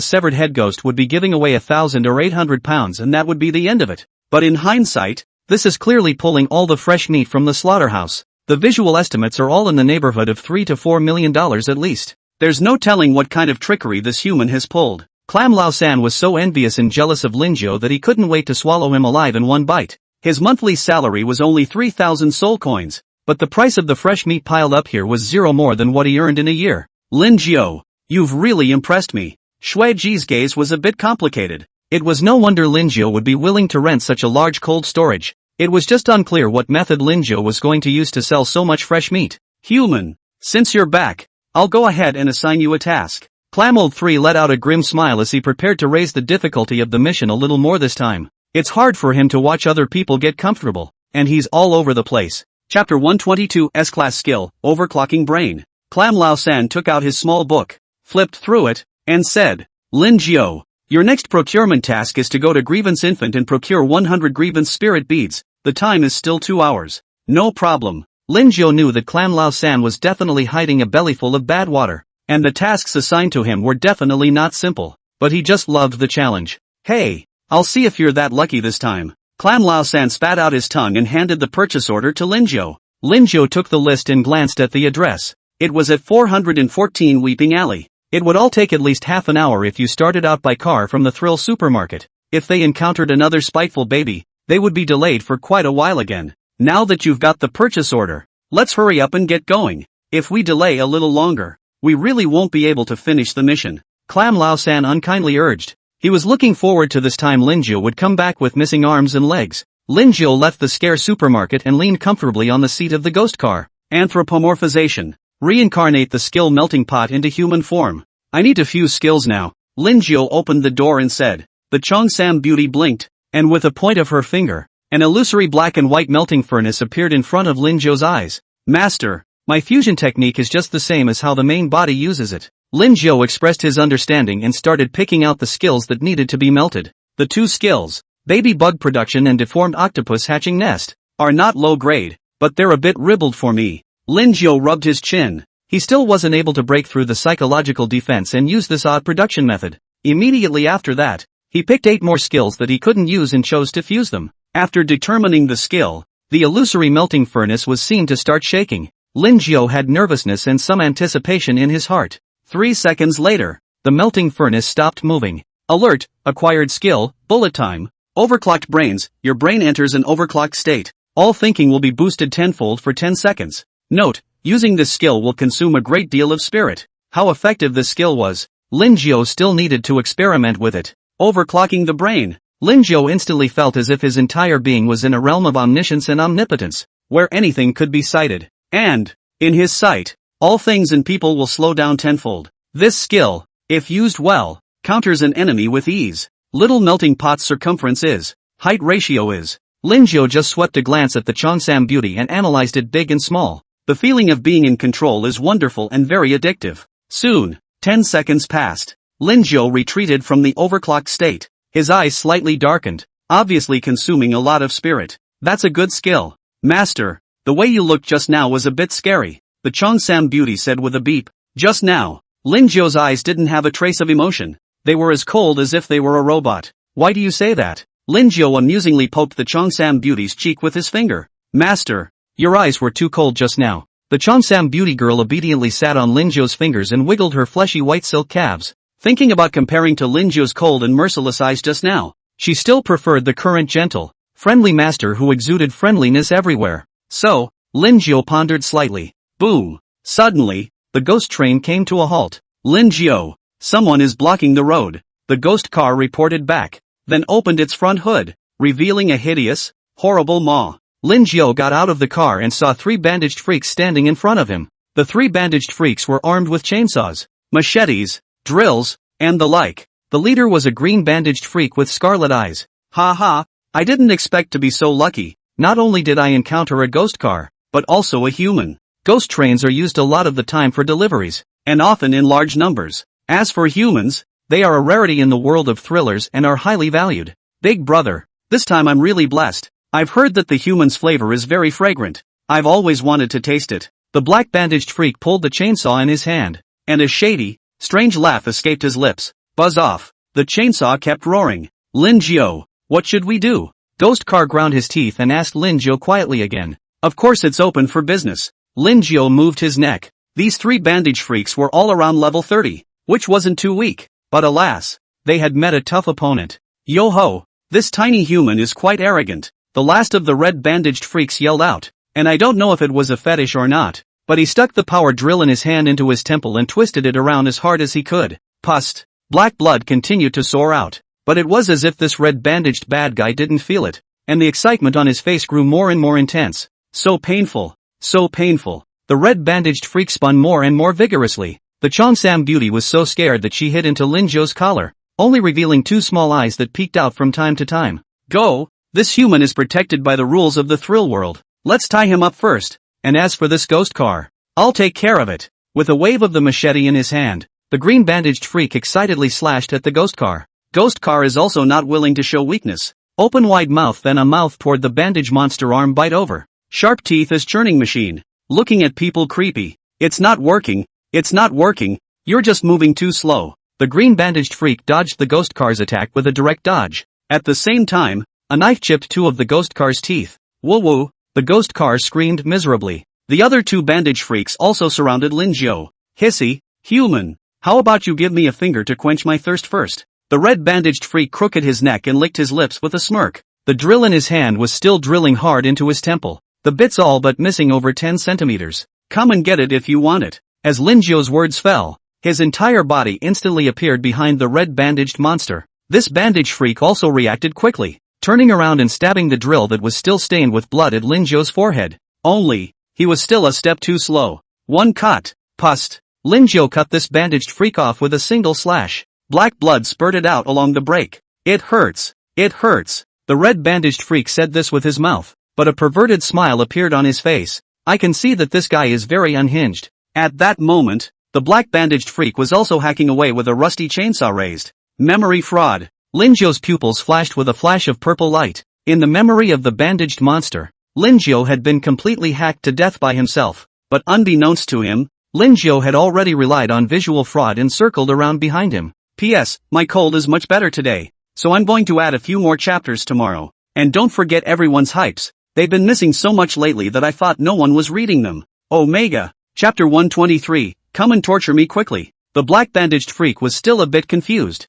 severed head ghost would be giving away 1,000 or 800 pounds and that would be the end of it. But in hindsight, this is clearly pulling all the fresh meat from the slaughterhouse. The visual estimates are all in the neighborhood of $3 to $4 million at least. There's no telling what kind of trickery this human has pulled. Clam Lao San was so envious and jealous of Lin Jiu that he couldn't wait to swallow him alive in one bite. His monthly salary was only 3,000 soul coins, but the price of the fresh meat piled up here was zero more than what he earned in a year. Lin Jiu, you've really impressed me. Shui Ji's gaze was a bit complicated. It was no wonder Lin Jiu would be willing to rent such a large cold storage. It was just unclear what method Lin Jiu was going to use to sell so much fresh meat. Human, since you're back, I'll go ahead and assign you a task. Clam Old 3 let out a grim smile as he prepared to raise the difficulty of the mission a little more this time. It's hard for him to watch other people get comfortable, and he's all over the place. Chapter 122 S-Class Skill, Overclocking Brain. Clam Lao San took out his small book, flipped through it, and said, Lin Jiu, your next procurement task is to go to Grievance Infant and procure 100 Grievance Spirit Beads. The time is still 2 hours. No problem. Lin Jiu knew that Clam Lao San was definitely hiding a bellyful of bad water, and the tasks assigned to him were definitely not simple, but he just loved the challenge. Hey, I'll see if you're that lucky this time. Clam Lao San spat out his tongue and handed the purchase order to Lin Jiu. Lin Jiu took the list and glanced at the address. It was at 414 Weeping Alley. It would all take at least half an hour if you started out by car from the Thrill Supermarket. If they encountered another spiteful baby, they would be delayed for quite a while again. Now that you've got the purchase order, let's hurry up and get going. If we delay a little longer, we really won't be able to finish the mission. Clam Lao San unkindly urged. He was looking forward to this time Lin Jiu would come back with missing arms and legs. Lin Jiu left the scare supermarket and leaned comfortably on the seat of the ghost car. Anthropomorphization. Reincarnate the skill melting pot into human form. I need a few skills now. Lin Jiu opened the door and said. The Cheongsam beauty blinked, and with a point of her finger, an illusory black and white melting furnace appeared in front of Lin Jiu's eyes. Master, my fusion technique is just the same as how the main body uses it. Lin Jiu expressed his understanding and started picking out the skills that needed to be melted. The two skills, baby bug production and deformed octopus hatching nest, are not low grade, but they're a bit ribald for me. Lin Jiu rubbed his chin. He still wasn't able to break through the psychological defense and use this odd production method. Immediately after that, he picked 8 more skills that he couldn't use and chose to fuse them. After determining the skill, the illusory melting furnace was seen to start shaking. Lin Jiu had nervousness and some anticipation in his heart. 3 seconds later, the melting furnace stopped moving. Alert, acquired skill, bullet time. Overclocked brains, your brain enters an overclocked state. All thinking will be boosted tenfold for 10 seconds. Note, using this skill will consume a great deal of spirit. How effective this skill was, Lin Jiu still needed to experiment with it. Overclocking the brain. Lin Jiu instantly felt as if his entire being was in a realm of omniscience and omnipotence, where anything could be sighted. And, in his sight, all things and people will slow down tenfold. This skill, if used well, counters an enemy with ease. Little melting pot's circumference is, height ratio is. Lin Jiu just swept a glance at the Cheongsam beauty and analyzed it big and small. The feeling of being in control is wonderful and very addictive. Soon, 10 seconds passed. Lin Jiu retreated from the overclocked state. His eyes slightly darkened, obviously consuming a lot of spirit. That's a good skill. Master, the way you looked just now was a bit scary, the Cheongsam beauty said with a beep. Just now, Lin Jiu's eyes didn't have a trace of emotion. They were as cold as if they were a robot. Why do you say that? Lin Jiu amusingly poked the Cheongsam beauty's cheek with his finger. Master, your eyes were too cold just now. The Cheongsam beauty girl obediently sat on Lin Jiu's fingers and wiggled her fleshy white silk calves. Thinking about comparing to Lin Jiu's cold and merciless eyes just now, she still preferred the current gentle, friendly master who exuded friendliness everywhere. So, Lin Jiu pondered slightly. Boom! Suddenly, the ghost train came to a halt. Lin Jiu, someone is blocking the road, the ghost car reported back, then opened its front hood, revealing a hideous, horrible maw. Lin Jiu got out of the car and saw 3 bandaged freaks standing in front of him. The 3 bandaged freaks were armed with chainsaws, machetes, drills, and the like. The leader was a green bandaged freak with scarlet eyes. Ha ha, I didn't expect to be so lucky. Not only did I encounter a ghost car, but also a human. Ghost trains are used a lot of the time for deliveries, and often in large numbers. As for humans, they are a rarity in the world of thrillers and are highly valued. Big brother, this time I'm really blessed. I've heard that the human's flavor is very fragrant. I've always wanted to taste it. The black bandaged freak pulled the chainsaw in his hand, and a shady, strange laugh escaped his lips. Buzz off. The chainsaw kept roaring. Lin Jiao, what should we do? Ghost Car ground his teeth and asked Lin Jiao quietly again. Of course it's open for business. Lin Jiao moved his neck. These three bandage freaks were all around level 30, which wasn't too weak, but alas, they had met a tough opponent. Yo-ho, this tiny human is quite arrogant, the last of the red bandaged freaks yelled out, and I don't know if it was a fetish or not, but he stuck the power drill in his hand into his temple and twisted it around as hard as he could. Pust. Black blood continued to soar out, but it was as if this red bandaged bad guy didn't feel it, and the excitement on his face grew more and more intense. So painful. So painful. The red bandaged freak spun more and more vigorously. The Cheongsam beauty was so scared that she hid into Lin Jiao's collar, only revealing two small eyes that peeked out from time to time. Go! This human is protected by the rules of the thrill world. Let's tie him up first, and as for this ghost car, I'll take care of it. With a wave of the machete in his hand, the green bandaged freak excitedly slashed at the ghost car. Ghost car is also not willing to show weakness. Open wide mouth then a mouth toward the bandage monster arm bite over. Sharp teeth as churning machine. Looking at people creepy. It's not working. It's not working. You're just moving too slow. The green bandaged freak dodged the ghost car's attack with a direct dodge. At the same time, a knife chipped two of the ghost car's teeth. Woo woo. The ghost car screamed miserably. The other two bandage freaks also surrounded Lin Jiao. Hissy, human, how about you give me a finger to quench my thirst first? The red bandaged freak crooked his neck and licked his lips with a smirk. The drill in his hand was still drilling hard into his temple. The bit's all but missing over 10 centimeters. Come and get it if you want it. As Lin Jiao's words fell, his entire body instantly appeared behind the red bandaged monster. This bandage freak also reacted quickly, turning around and stabbing the drill that was still stained with blood at Lin Jiao's forehead. Only, he was still a step too slow. One cut. Pust. Lin Jiao cut this bandaged freak off with a single slash. Black blood spurted out along the break. It hurts. It hurts. The red bandaged freak said this with his mouth, but a perverted smile appeared on his face. I can see that this guy is very unhinged. At that moment, the black bandaged freak was also hacking away with a rusty chainsaw raised. Memory fraud. Lin Jiao's pupils flashed with a flash of purple light. In the memory of the bandaged monster, Lin Jiao had been completely hacked to death by himself, but unbeknownst to him, Lin Jiao had already relied on visual fraud and circled around behind him. P.S. My cold is much better today, so I'm going to add a few more chapters tomorrow. And don't forget everyone's hypes. They've been missing so much lately that I thought no one was reading them. Omega. Chapter 123, Come and torture me quickly. The black bandaged freak was still a bit confused.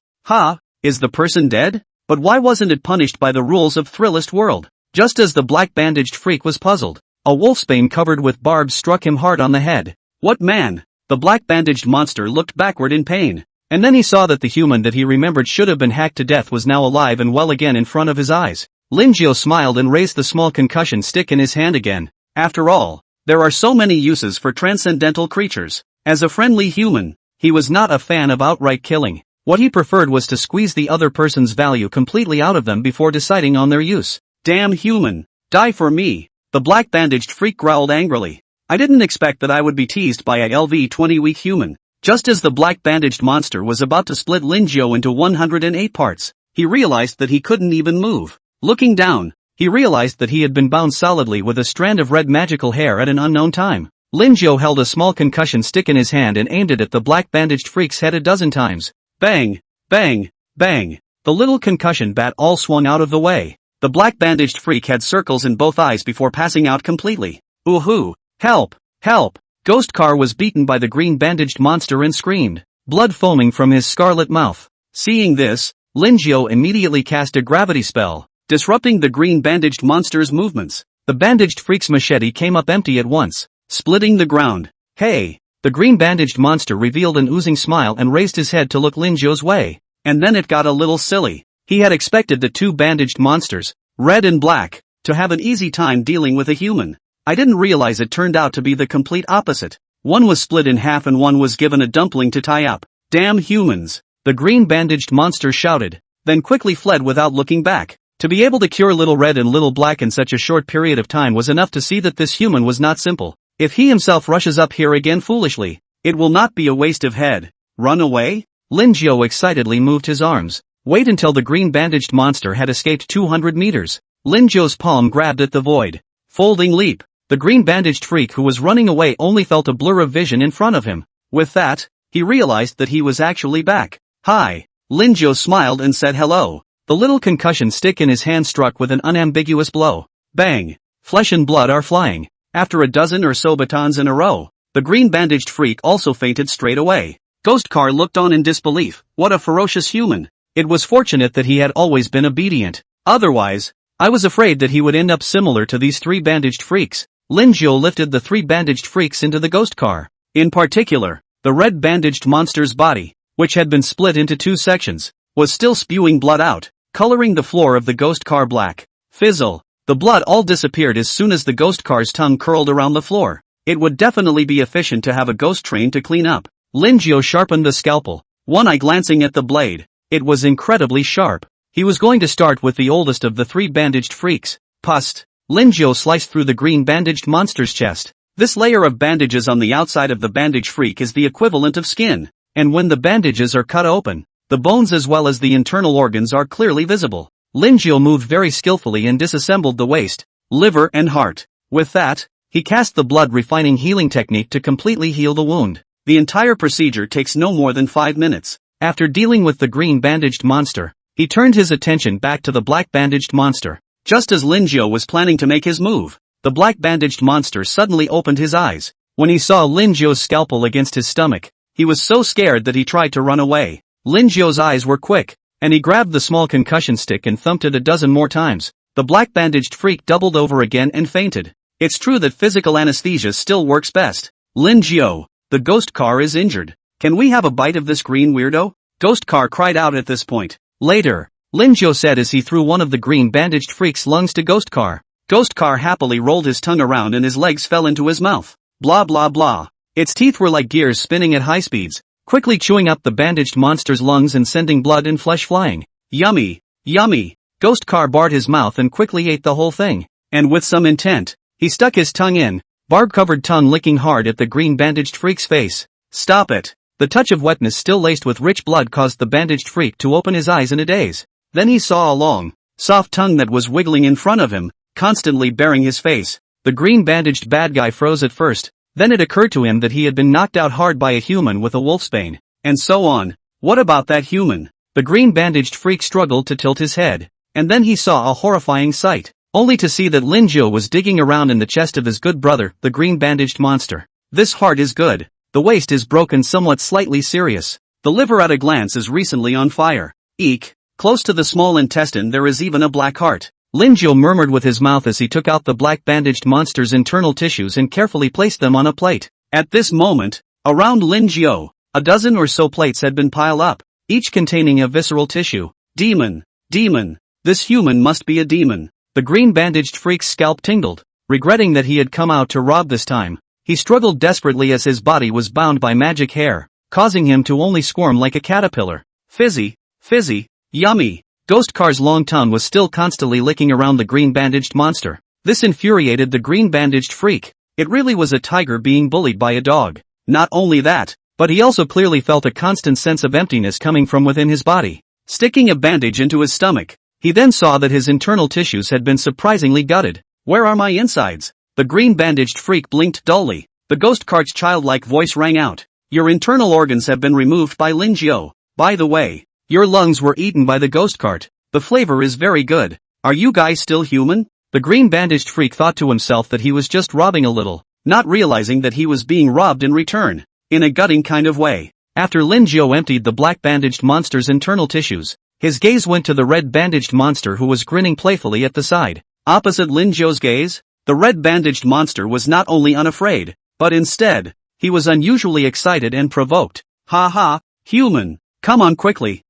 Is the person dead? But why wasn't it punished by the rules of Thrillist World? Just as the black bandaged freak was puzzled, a wolfsbane covered with barbs struck him hard on the head. What man? The black bandaged monster looked backward in pain. And then he saw that the human that he remembered should have been hacked to death was now alive and well again in front of his eyes. Lin Jiao smiled and raised the small concussion stick in his hand again. After all, there are so many uses for transcendental creatures. As a friendly human, he was not a fan of outright killing. What he preferred was to squeeze the other person's value completely out of them before deciding on their use. Damn human. Die for me. The black bandaged freak growled angrily. I didn't expect that I would be teased by a LV-20 weak human. Just as the black bandaged monster was about to split Lin Jiao into 108 parts, he realized that he couldn't even move. Looking down, he realized that he had been bound solidly with a strand of red magical hair at an unknown time. Lin Jiao held a small concussion stick in his hand and aimed it at the black bandaged freak's head a dozen times. Bang! Bang! Bang! The little concussion bat all swung out of the way. The black bandaged freak had circles in both eyes before passing out completely. Ooh-hoo! Help! Help! Ghost Car was beaten by the green bandaged monster and screamed, blood foaming from his scarlet mouth. Seeing this, Lin Jiao immediately cast a gravity spell, disrupting the green bandaged monster's movements. The bandaged freak's machete came up empty at once, splitting the ground. Hey! The green bandaged monster revealed an oozing smile and raised his head to look Lin Jiao's way. And then it got a little silly. He had expected the two bandaged monsters, red and black, to have an easy time dealing with a human. I didn't realize it turned out to be the complete opposite. One was split in half and one was given a dumpling to tie up. Damn humans! The green bandaged monster shouted, then quickly fled without looking back. To be able to cure Little Red and Little Black in such a short period of time was enough to see that this human was not simple. If he himself rushes up here again foolishly, it will not be a waste of head. Run away? Lin Jiao excitedly moved his arms. Wait until the green bandaged monster had escaped 200 meters. Lin Jiao's palm grabbed at the void. Folding leap. The green bandaged freak who was running away only felt a blur of vision in front of him. With that, he realized that he was actually back. Hi. Lin Jiao smiled and said hello. The little concussion stick in his hand struck with an unambiguous blow. Bang. Flesh and blood are flying. After a dozen or so batons in a row, the green bandaged freak also fainted straight away. Ghost Car looked on in disbelief. What a ferocious human. It was fortunate that he had always been obedient. Otherwise, I was afraid that he would end up similar to these three bandaged freaks. Lin Jiao lifted the three bandaged freaks into the ghost car. In particular, the red bandaged monster's body, which had been split into two sections, was still spewing blood out, coloring the floor of the ghost car black. Fizzle. The blood all disappeared as soon as the ghost car's tongue curled around the floor. It would definitely be efficient to have a ghost train to clean up. Lin Jiao sharpened the scalpel, one eye glancing at the blade. It was incredibly sharp. He was going to start with the oldest of the three bandaged freaks. Pust. Lin Jiao sliced through the green bandaged monster's chest. This layer of bandages on the outside of the bandage freak is the equivalent of skin, and when the bandages are cut open, the bones as well as the internal organs are clearly visible. Lin Jiao moved very skillfully and disassembled the waist, liver and heart. With that, he cast the blood refining healing technique to completely heal the wound. The entire procedure takes no more than 5 minutes. After dealing with the green bandaged monster, he turned his attention back to the black bandaged monster. Just as Lin Jiao was planning to make his move, the black bandaged monster suddenly opened his eyes. When he saw Lin Jiao's scalpel against his stomach, he was so scared that he tried to run away. Lin Jiao's eyes were quick, and he grabbed the small concussion stick and thumped it a dozen more times. The black bandaged freak doubled over again and fainted. It's true that physical anesthesia still works best. Lin Jiao, the ghost car is injured. Can we have a bite of this green weirdo? Ghost car cried out at this point. Later, Lin Jiao said as he threw one of the green bandaged freak's lungs to Ghost car. Ghost car happily rolled his tongue around and his legs fell into his mouth. Blah blah blah. Its teeth were like gears spinning at high speeds, quickly chewing up the bandaged monster's lungs and sending blood and flesh flying. Yummy, yummy. Ghost car barred his mouth and quickly ate the whole thing. And with some intent, he stuck his tongue in, barb-covered tongue licking hard at the green bandaged freak's face. Stop it. The touch of wetness still laced with rich blood caused the bandaged freak to open his eyes in a daze. Then he saw a long, soft tongue that was wiggling in front of him, constantly baring his face. The green bandaged bad guy froze at first, then it occurred to him that he had been knocked out hard by a human with a wolfsbane, and so on. What about that human? The green bandaged freak struggled to tilt his head, and then he saw a horrifying sight, only to see that Lin Jiao was digging around in the chest of his good brother, the green bandaged monster. This heart is good. The waist is broken, somewhat slightly serious. The liver at a glance is recently on fire. Eek. Close to the small intestine there is even a black heart. Lin Jiao murmured with his mouth as he took out the black bandaged monster's internal tissues and carefully placed them on a plate. At this moment, around Lin Jiao, a dozen or so plates had been piled up, each containing a visceral tissue. Demon. Demon. This human must be a demon. The green bandaged freak's scalp tingled, regretting that he had come out to rob this time. He struggled desperately as his body was bound by magic hair, causing him to only squirm like a caterpillar. Fizzy, fizzy, yummy. Ghost Car's long tongue was still constantly licking around the green bandaged monster. This infuriated the green bandaged freak. It really was a tiger being bullied by a dog. Not only that, but he also clearly felt a constant sense of emptiness coming from within his body. Sticking a bandage into his stomach, he then saw that his internal tissues had been surprisingly gutted. Where are my insides? The green bandaged freak blinked dully. The ghost cart's childlike voice rang out. Your internal organs have been removed by Lin Jiao. By the way, your lungs were eaten by the ghost cart. The flavor is very good. Are you guys still human? The green bandaged freak thought to himself that he was just robbing a little, not realizing that he was being robbed in return, in a gutting kind of way. After Lin Jiao emptied the black bandaged monster's internal tissues, his gaze went to the red bandaged monster who was grinning playfully at the side. Opposite Lin Jiao's gaze, the red bandaged monster was not only unafraid, but instead, he was unusually excited and provoked. Ha ha, human, come on quickly,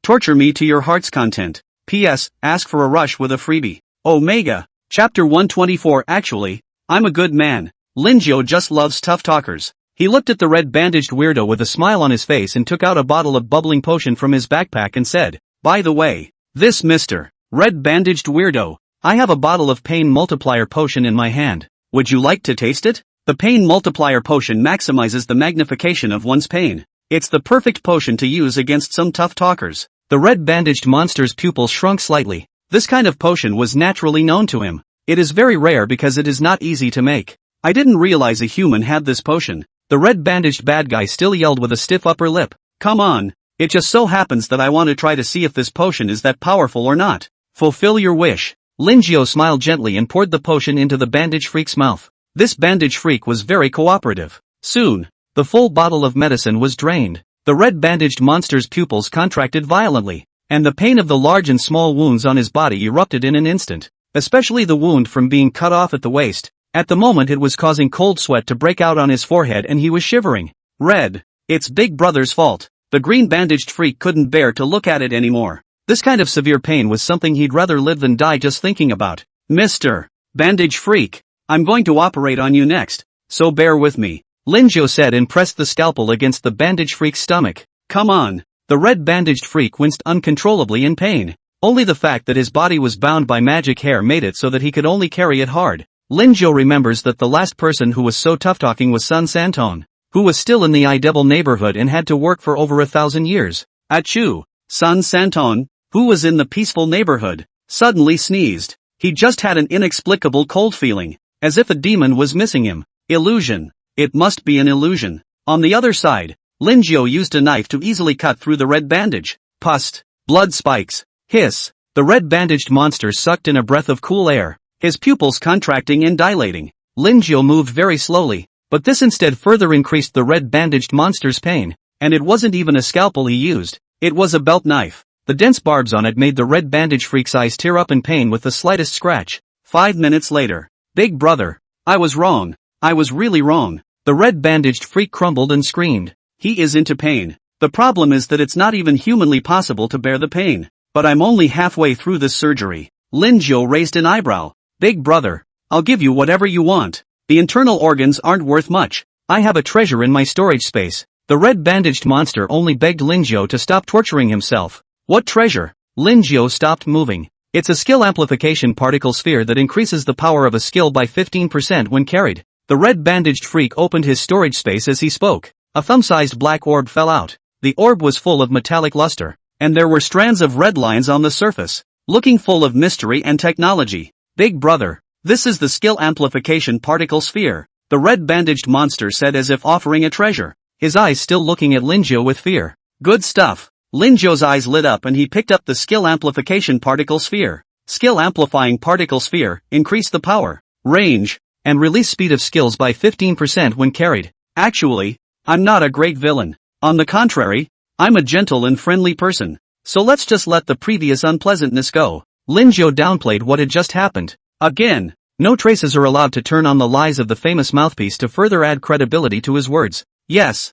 torture me to your heart's content. P.S. Ask for a rush with a freebie. Omega. Chapter 124. Actually, I'm a good man. Lin Jiao just loves tough talkers. He looked at the red bandaged weirdo with a smile on his face and took out a bottle of bubbling potion from his backpack and said, by the way, this Mr. Red bandaged weirdo, I have a bottle of pain multiplier potion in my hand. Would you like to taste it? The pain multiplier potion maximizes the magnification of one's pain. It's the perfect potion to use against some tough talkers. The red-bandaged monster's pupils shrunk slightly. This kind of potion was naturally known to him. It is very rare because it is not easy to make. I didn't realize a human had this potion. The red-bandaged bad guy still yelled with a stiff upper lip. Come on. It just so happens that I want to try to see if this potion is that powerful or not. Fulfill your wish. Lingio smiled gently and poured the potion into the bandage freak's mouth. This bandage freak was very cooperative. Soon, the full bottle of medicine was drained. The red-bandaged monster's pupils contracted violently, and the pain of the large and small wounds on his body erupted in an instant, especially the wound from being cut off at the waist. At the moment it was causing cold sweat to break out on his forehead and he was shivering. Red. It's Big Brother's fault. The green-bandaged freak couldn't bear to look at it anymore. This kind of severe pain was something he'd rather live than die just thinking about. Mr. Bandage Freak, I'm going to operate on you next, so bear with me, Lingio said and pressed the scalpel against the bandage freak's stomach. Come on. The red-bandaged freak winced uncontrollably in pain. Only the fact that his body was bound by magic hair made it so that he could only carry it hard. Lingio remembers that the last person who was so tough-talking was Sun Santon, who was still in the Idevil neighborhood and had to work for over 1,000 years. Achoo! Sun Santon, who was in the peaceful neighborhood, suddenly sneezed. He just had an inexplicable cold feeling, as if a demon was missing him. Illusion. It must be an illusion. On the other side, Lingio used a knife to easily cut through the red bandage. Pus. Blood spikes. Hiss. The red-bandaged monster sucked in a breath of cool air, his pupils contracting and dilating. Lingio moved very slowly, but this instead further increased the red-bandaged monster's pain, and it wasn't even a scalpel he used, it was a belt knife. The dense barbs on it made the red bandage freak's eyes tear up in pain with the slightest scratch. 5 minutes later. Big Brother. I was wrong. I was really wrong. The red-bandaged freak crumbled and screamed. He is into pain. The problem is that it's not even humanly possible to bear the pain. But I'm only halfway through this surgery. Lingio raised an eyebrow. Big Brother. I'll give you whatever you want. The internal organs aren't worth much. I have a treasure in my storage space. The red-bandaged monster only begged Lingio to stop torturing himself. What treasure? Lingio stopped moving. It's a skill amplification particle sphere that increases the power of a skill by 15% when carried. The red-bandaged freak opened his storage space as he spoke. A thumb-sized black orb fell out. The orb was full of metallic luster, and there were strands of red lines on the surface, looking full of mystery and technology. Big Brother, this is the skill amplification particle sphere, the red-bandaged monster said as if offering a treasure, his eyes still looking at Lingio with fear. Good stuff. Lingio's eyes lit up and he picked up the skill amplification particle sphere. Skill amplifying particle sphere, increase the power, range, and release speed of skills by 15% when carried. Actually, I'm not a great villain. On the contrary, I'm a gentle and friendly person. So let's just let the previous unpleasantness go. Lingio downplayed what had just happened. Again, no traces are allowed to turn on the lies of the famous mouthpiece to further add credibility to his words. Yes,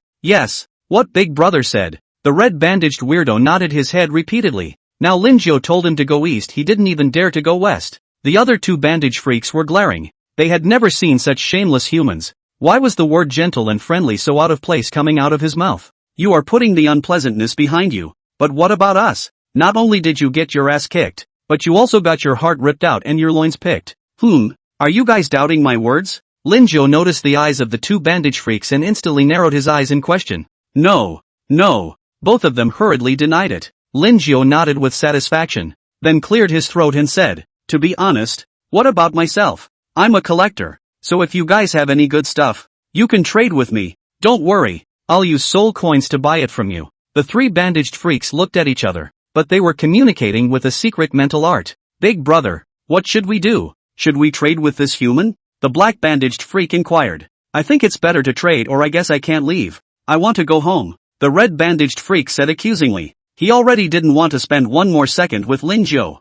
what Big Brother said. The red-bandaged weirdo nodded his head repeatedly. Now Lingio told him to go east, he didn't even dare to go west. The other two bandage freaks were glaring. They had never seen such shameless humans. Why was the word gentle and friendly so out of place coming out of his mouth? You are putting the unpleasantness behind you. But what about us? Not only did you get your ass kicked, but you also got your heart ripped out and your loins picked. Are you guys doubting my words? Lingio noticed the eyes of the two bandage freaks and instantly narrowed his eyes in question. No. Both of them hurriedly denied it. Lingio nodded with satisfaction, then cleared his throat and said, to be honest, what about myself? I'm a collector, so if you guys have any good stuff, you can trade with me. Don't worry, I'll use soul coins to buy it from you. The three bandaged freaks looked at each other, but they were communicating with a secret mental art. Big Brother, what should we do? Should we trade with this human? The black bandaged freak inquired. I think it's better to trade or I guess I can't leave. I want to go home. The red-bandaged freak said accusingly. He already didn't want to spend one more second with Lingio.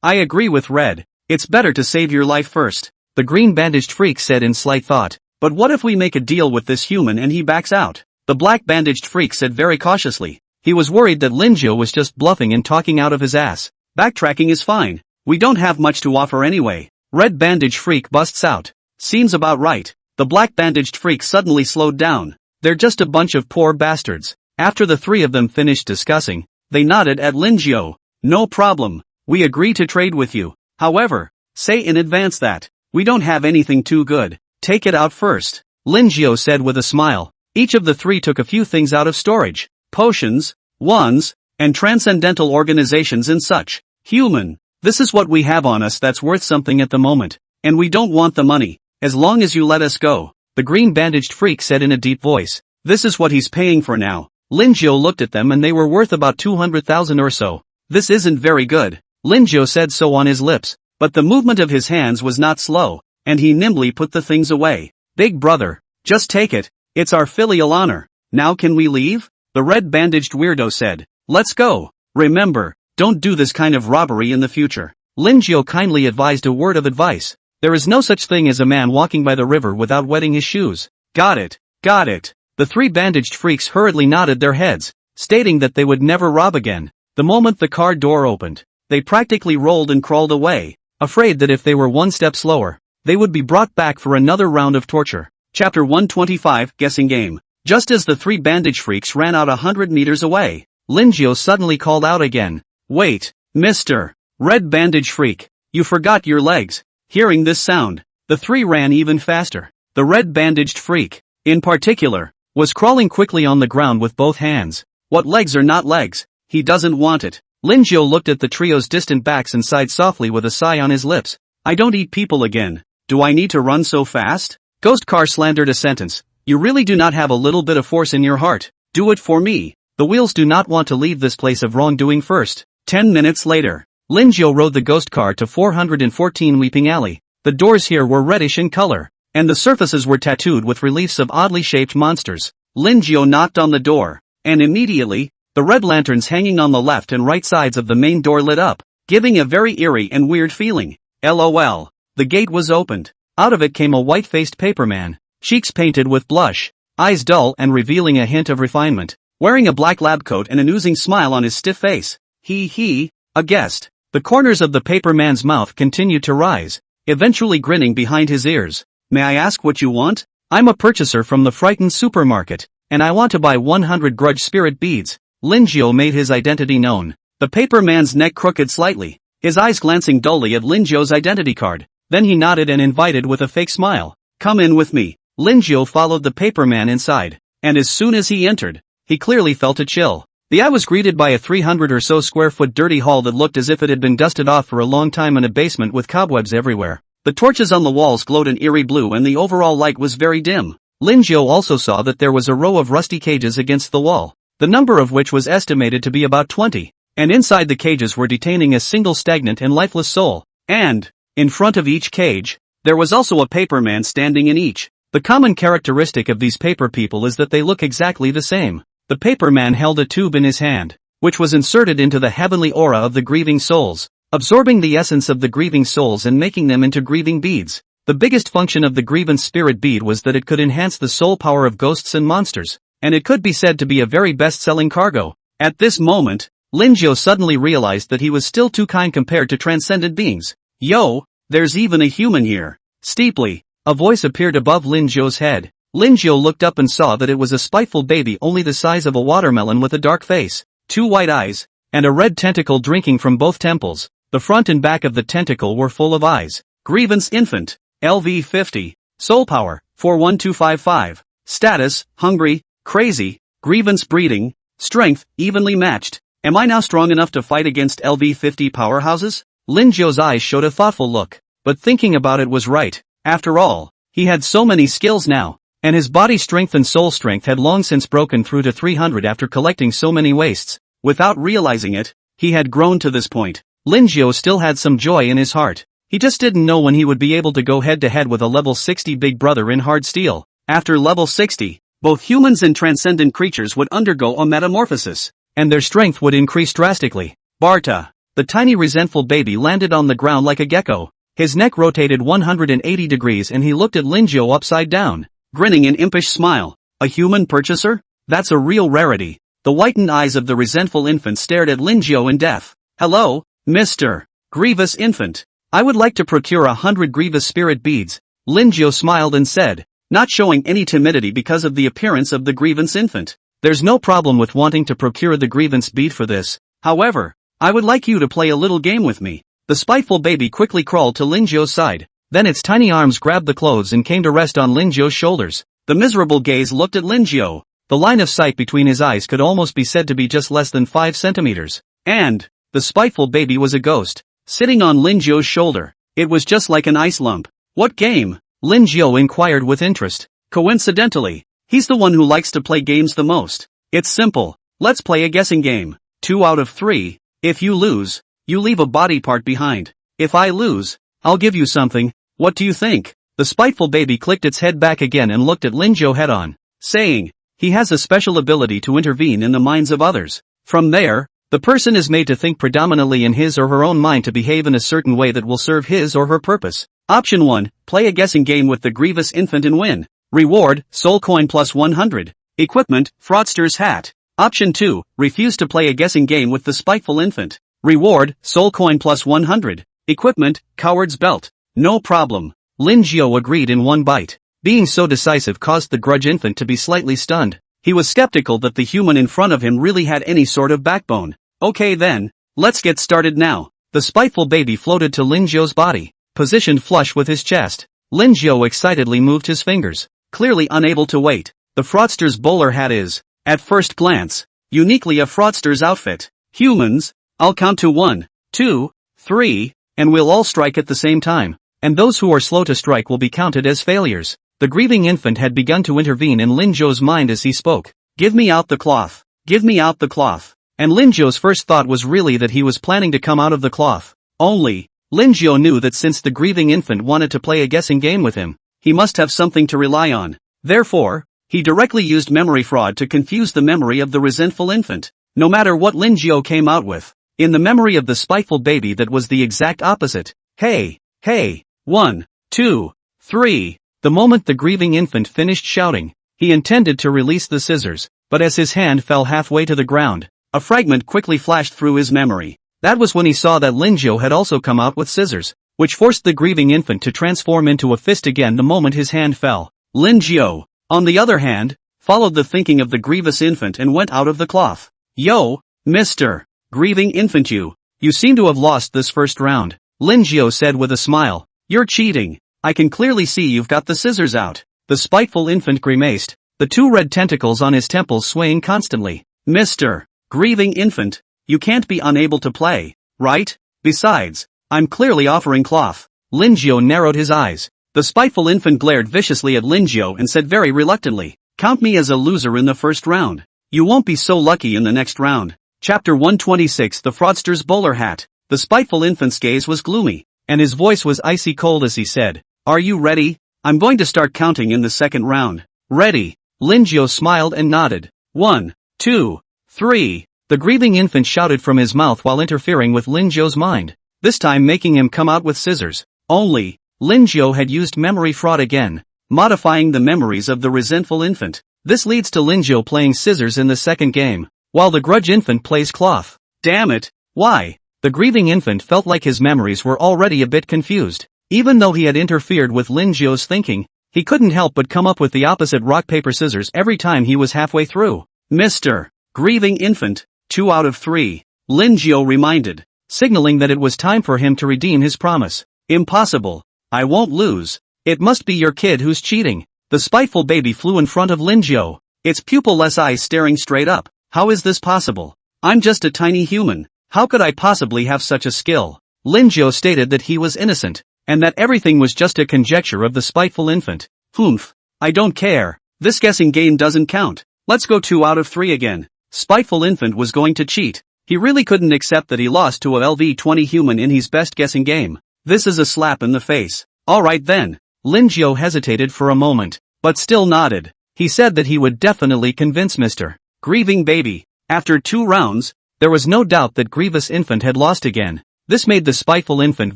I agree with Red. It's better to save your life first. The green-bandaged freak said in slight thought. But what if we make a deal with this human and he backs out? The black-bandaged freak said very cautiously. He was worried that Lingio was just bluffing and talking out of his ass. Backtracking is fine. We don't have much to offer anyway. Red-bandaged freak busts out. Seems about right. The black-bandaged freak suddenly slowed down. They're just a bunch of poor bastards. After the three of them finished discussing, they nodded at Lingio. No problem. We agree to trade with you. However, say in advance that we don't have anything too good. Take it out first. Lingio said with a smile. Each of the three took a few things out of storage: potions, wands, and transcendental organizations and such. Human, this is what we have on us that's worth something at the moment, and we don't want the money, as long as you let us go, the green bandaged freak said in a deep voice. This is what he's paying for now. Linjiao looked at them and they were worth about 200,000 or so. This isn't very good. Linjiao said so on his lips, but the movement of his hands was not slow, and he nimbly put the things away. Big brother, just take it, it's our filial honor. Now can we leave? The red bandaged weirdo said. Let's go. Remember, don't do this kind of robbery in the future. Linjiao kindly advised a word of advice. There is no such thing as a man walking by the river without wetting his shoes. Got it, got it. The three bandaged freaks hurriedly nodded their heads, stating that they would never rob again. The moment the car door opened, they practically rolled and crawled away, afraid that if they were one step slower, they would be brought back for another round of torture. Chapter 125, Guessing Game. Just as the three bandage freaks ran out 100 meters away, Linjiao suddenly called out again. Wait, Mr. Red Bandage Freak, you forgot your legs. Hearing this sound, the three ran even faster. The red bandaged freak, in particular, was crawling quickly on the ground with both hands. What legs are not legs? He doesn't want it. Linjiao looked at the trio's distant backs and sighed softly with a sigh on his lips. I don't eat people again. Do I need to run so fast? Ghost Car slandered a sentence. You really do not have a little bit of force in your heart. Do it for me. The wheels do not want to leave this place of wrongdoing first. 10 minutes later, Linjiao rode the ghost car to 414 Weeping Alley. The doors here were reddish in color, and the surfaces were tattooed with reliefs of oddly shaped monsters. Linjiao knocked on the door, and immediately, the red lanterns hanging on the left and right sides of the main door lit up, giving a very eerie and weird feeling. LOL. The gate was opened. Out of it came a white-faced paperman, cheeks painted with blush, eyes dull and revealing a hint of refinement, wearing a black lab coat and an oozing smile on his stiff face. A guest. The corners of the paperman's mouth continued to rise, eventually grinning behind his ears. May I ask what you want? I'm a purchaser from the frightened supermarket, and I want to buy 100 grudge spirit beads. Linjiao made his identity known. The paperman's neck crooked slightly, his eyes glancing dully at Linjiao's identity card. Then he nodded and invited with a fake smile. Come in with me. Linjiao followed the paperman inside, and as soon as he entered, he clearly felt a chill. The eye was greeted by a 300 or so square foot dirty hall that looked as if it had been dusted off for a long time in a basement with cobwebs everywhere. The torches on the walls glowed an eerie blue and the overall light was very dim. Linjiao also saw that there was a row of rusty cages against the wall, the number of which was estimated to be about 20, and inside the cages were detaining a single stagnant and lifeless soul. And, in front of each cage, there was also a paperman standing in each. The common characteristic of these paper people is that they look exactly the same. The paperman held a tube in his hand, which was inserted into the heavenly aura of the grieving souls, absorbing the essence of the grieving souls and making them into grieving beads. The biggest function of the grievance spirit bead was that it could enhance the soul power of ghosts and monsters, and it could be said to be a very best-selling cargo. At this moment, Linjiao suddenly realized that he was still too kind compared to transcendent beings. Yo, there's even a human here. Steeply, a voice appeared above Linjiao's head. Linjiao looked up and saw that it was a spiteful baby only the size of a watermelon with a dark face, 2 white eyes, and a red tentacle drinking from both temples. The front and back of the tentacle were full of eyes. Grievance Infant. LV 50. Soul Power, 41255. Status, Hungry, Crazy. Grievance Breeding. Strength, Evenly Matched. Am I now strong enough to fight against LV 50 powerhouses? Linjiao's eyes showed a thoughtful look, but thinking about it was right. After all, he had so many skills now. And his body strength and soul strength had long since broken through to 300 after collecting so many wastes. Without realizing it, he had grown to this point. Linjiao still had some joy in his heart. He just didn't know when he would be able to go head to head with a level 60 big brother in hard steel. After level 60, both humans and transcendent creatures would undergo a metamorphosis, and their strength would increase drastically. Barta, the tiny resentful baby, landed on the ground like a gecko. His neck rotated 180 degrees and he looked at Linjiao upside down, grinning an impish smile. A human purchaser? That's a real rarity. The whitened eyes of the resentful infant stared at Linjiao in death. Hello, Mr. Grievous Infant. I would like to procure 100 grievous spirit beads. Linjiao smiled and said, not showing any timidity because of the appearance of the grievance infant. There's no problem with wanting to procure the grievance bead for this. However, I would like you to play a little game with me. The spiteful baby quickly crawled to Linjiao's side. Then its tiny arms grabbed the clothes and came to rest on Linjiao's shoulders. The miserable gaze looked at Lin Jiao. The line of sight between his eyes could almost be said to be just less than 5 centimeters. And the spiteful baby was a ghost, sitting on Lin Jiao's shoulder. It was just like an ice lump. What game? Lin Jiao inquired with interest. Coincidentally, he's the one who likes to play games the most. It's simple. Let's play a guessing game. 2 out of 3. If you lose, you leave a body part behind. If I lose, I'll give you something. What do you think? The spiteful baby clicked its head back again and looked at Lin Jiao head on, saying, he has a special ability to intervene in the minds of others. From there, the person is made to think predominantly in his or her own mind to behave in a certain way that will serve his or her purpose. Option 1, play a guessing game with the grievous infant and win. Reward, soul coin plus 100. Equipment, fraudster's hat. Option 2, refuse to play a guessing game with the spiteful infant. Reward, soul coin plus 100. Equipment, coward's belt. No problem. Lin Jiao agreed in one bite. Being so decisive caused the grudge infant to be slightly stunned. He was skeptical that the human in front of him really had any sort of backbone. Okay then, let's get started now. The spiteful baby floated to Lin Jiao's body, positioned flush with his chest. Lin Jiao excitedly moved his fingers, clearly unable to wait. The fraudster's bowler hat is, at first glance, uniquely a fraudster's outfit. Humans, I'll count to 1, 2, 3, and we'll all strike at the same time. And those who are slow to strike will be counted as failures. The grieving infant had begun to intervene in Lin Jiao's mind as he spoke. Give me out the cloth. Give me out the cloth. And Lin Jiao's first thought was really that he was planning to come out of the cloth. Only, Lin Jiao knew that since the grieving infant wanted to play a guessing game with him, he must have something to rely on. Therefore, he directly used memory fraud to confuse the memory of the resentful infant. No matter what Lin Jiao came out with, in the memory of the spiteful baby that was the exact opposite. Hey, hey, 1, 2, 3. The moment the grieving infant finished shouting, he intended to release the scissors, but as his hand fell halfway to the ground, a fragment quickly flashed through his memory. That was when he saw that Lin Jiao had also come out with scissors, which forced the grieving infant to transform into a fist again the moment his hand fell. Lin Jiao, on the other hand, followed the thinking of the grievous infant and went out of the cloth. Yo, Mr. Grieving infant, you seem to have lost this first round, Lin Jiao said with a smile. You're cheating. I can clearly see you've got the scissors out. The spiteful infant grimaced, the 2 red tentacles on his temples swaying constantly. Mr. Grieving infant, you can't be unable to play, right? Besides, I'm clearly offering cloth. Lin Jiao narrowed his eyes. The spiteful infant glared viciously at Lin Jiao and said very reluctantly, count me as a loser in the first round. You won't be so lucky in the next round. Chapter 126, The Fraudster's Bowler Hat. The spiteful infant's gaze was gloomy, and his voice was icy cold as he said, are you ready? I'm going to start counting in the second round. Ready? Lin Jiao smiled and nodded. 1, 2, 3. The grieving infant shouted from his mouth while interfering with Lin Jiao's mind, this time making him come out with scissors. Only, Lin Jiao had used memory fraud again, modifying the memories of the resentful infant. This leads to Lin Jiao playing scissors in the second game, while the grudge infant plays cloth. Damn it, why? The grieving infant felt like his memories were already a bit confused. Even though he had interfered with Lin Jiao's thinking, he couldn't help but come up with the opposite rock-paper-scissors every time he was halfway through. Mr. Grieving infant, 2 out of 3, Lin Jiao reminded, signaling that it was time for him to redeem his promise. Impossible. I won't lose. It must be your kid who's cheating. The spiteful baby flew in front of Lin Jiao, its pupil-less eyes staring straight up. How is this possible? I'm just a tiny human. How could I possibly have such a skill? Lin Jiao stated that he was innocent, and that everything was just a conjecture of the spiteful infant. Humph. I don't care. This guessing game doesn't count. Let's go 2 out of 3 again. Spiteful infant was going to cheat. He really couldn't accept that he lost to a LV20 human in his best guessing game. This is a slap in the face. Alright then. Lin Jiao hesitated for a moment, but still nodded. He said that he would definitely convince Mr. Grieving baby. After 2 rounds, there was no doubt that grievous infant had lost again. This made the spiteful infant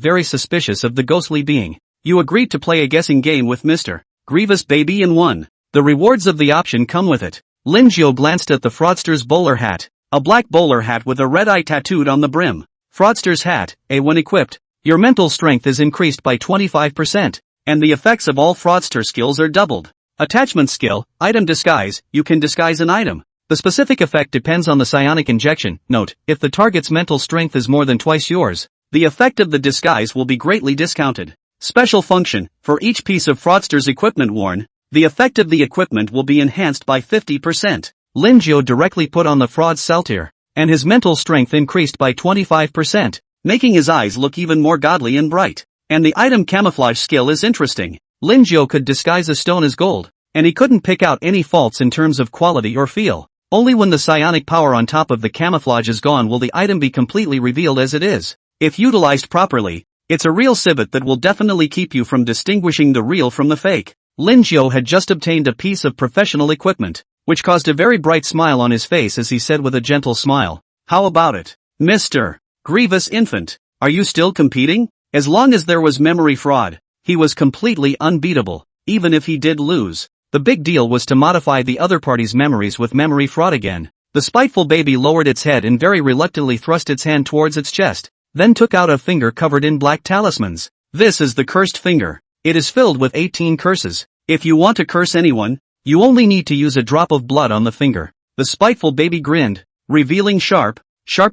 very suspicious of the ghostly being. You agreed to play a guessing game with Mr. Grievous baby and won. The rewards of the option come with it. Lin Jiao glanced at the fraudster's bowler hat, a black bowler hat with a red eye tattooed on the brim. Fraudster's hat, when equipped, your mental strength is increased by 25%, and the effects of all fraudster skills are doubled. Attachment skill, item disguise, you can disguise an item. The specific effect depends on the psionic injection. Note, if the target's mental strength is more than twice yours, the effect of the disguise will be greatly discounted. Special function, for each piece of fraudster's equipment worn, The effect of the equipment will be enhanced by 50%. Lin Jiao directly put on the fraud's saltier, and his mental strength increased by 25%, making his eyes look even more godly and bright. And the item camouflage skill is interesting. Lin Jiao could disguise a stone as gold, and he couldn't pick out any faults in terms of quality or feel. Only when the psionic power on top of the camouflage is gone will the item be completely revealed as it is. If utilized properly, it's a real civet that will definitely keep you from distinguishing the real from the fake. Lin Jiao had just obtained a piece of professional equipment, which caused a very bright smile on his face as he said with a gentle smile, "How about it, Mr. Grievous Infant? Are you still competing?" As long as there was memory fraud, he was completely unbeatable, even if he did lose. The big deal was to modify the other party's memories with memory fraud again. The spiteful baby lowered its head and very reluctantly thrust its hand towards its chest, then took out a finger covered in black talismans. This is the cursed finger. It is filled with 18 curses. If you want to curse anyone, you only need to use a drop of blood on the finger. The spiteful baby grinned, revealing sharp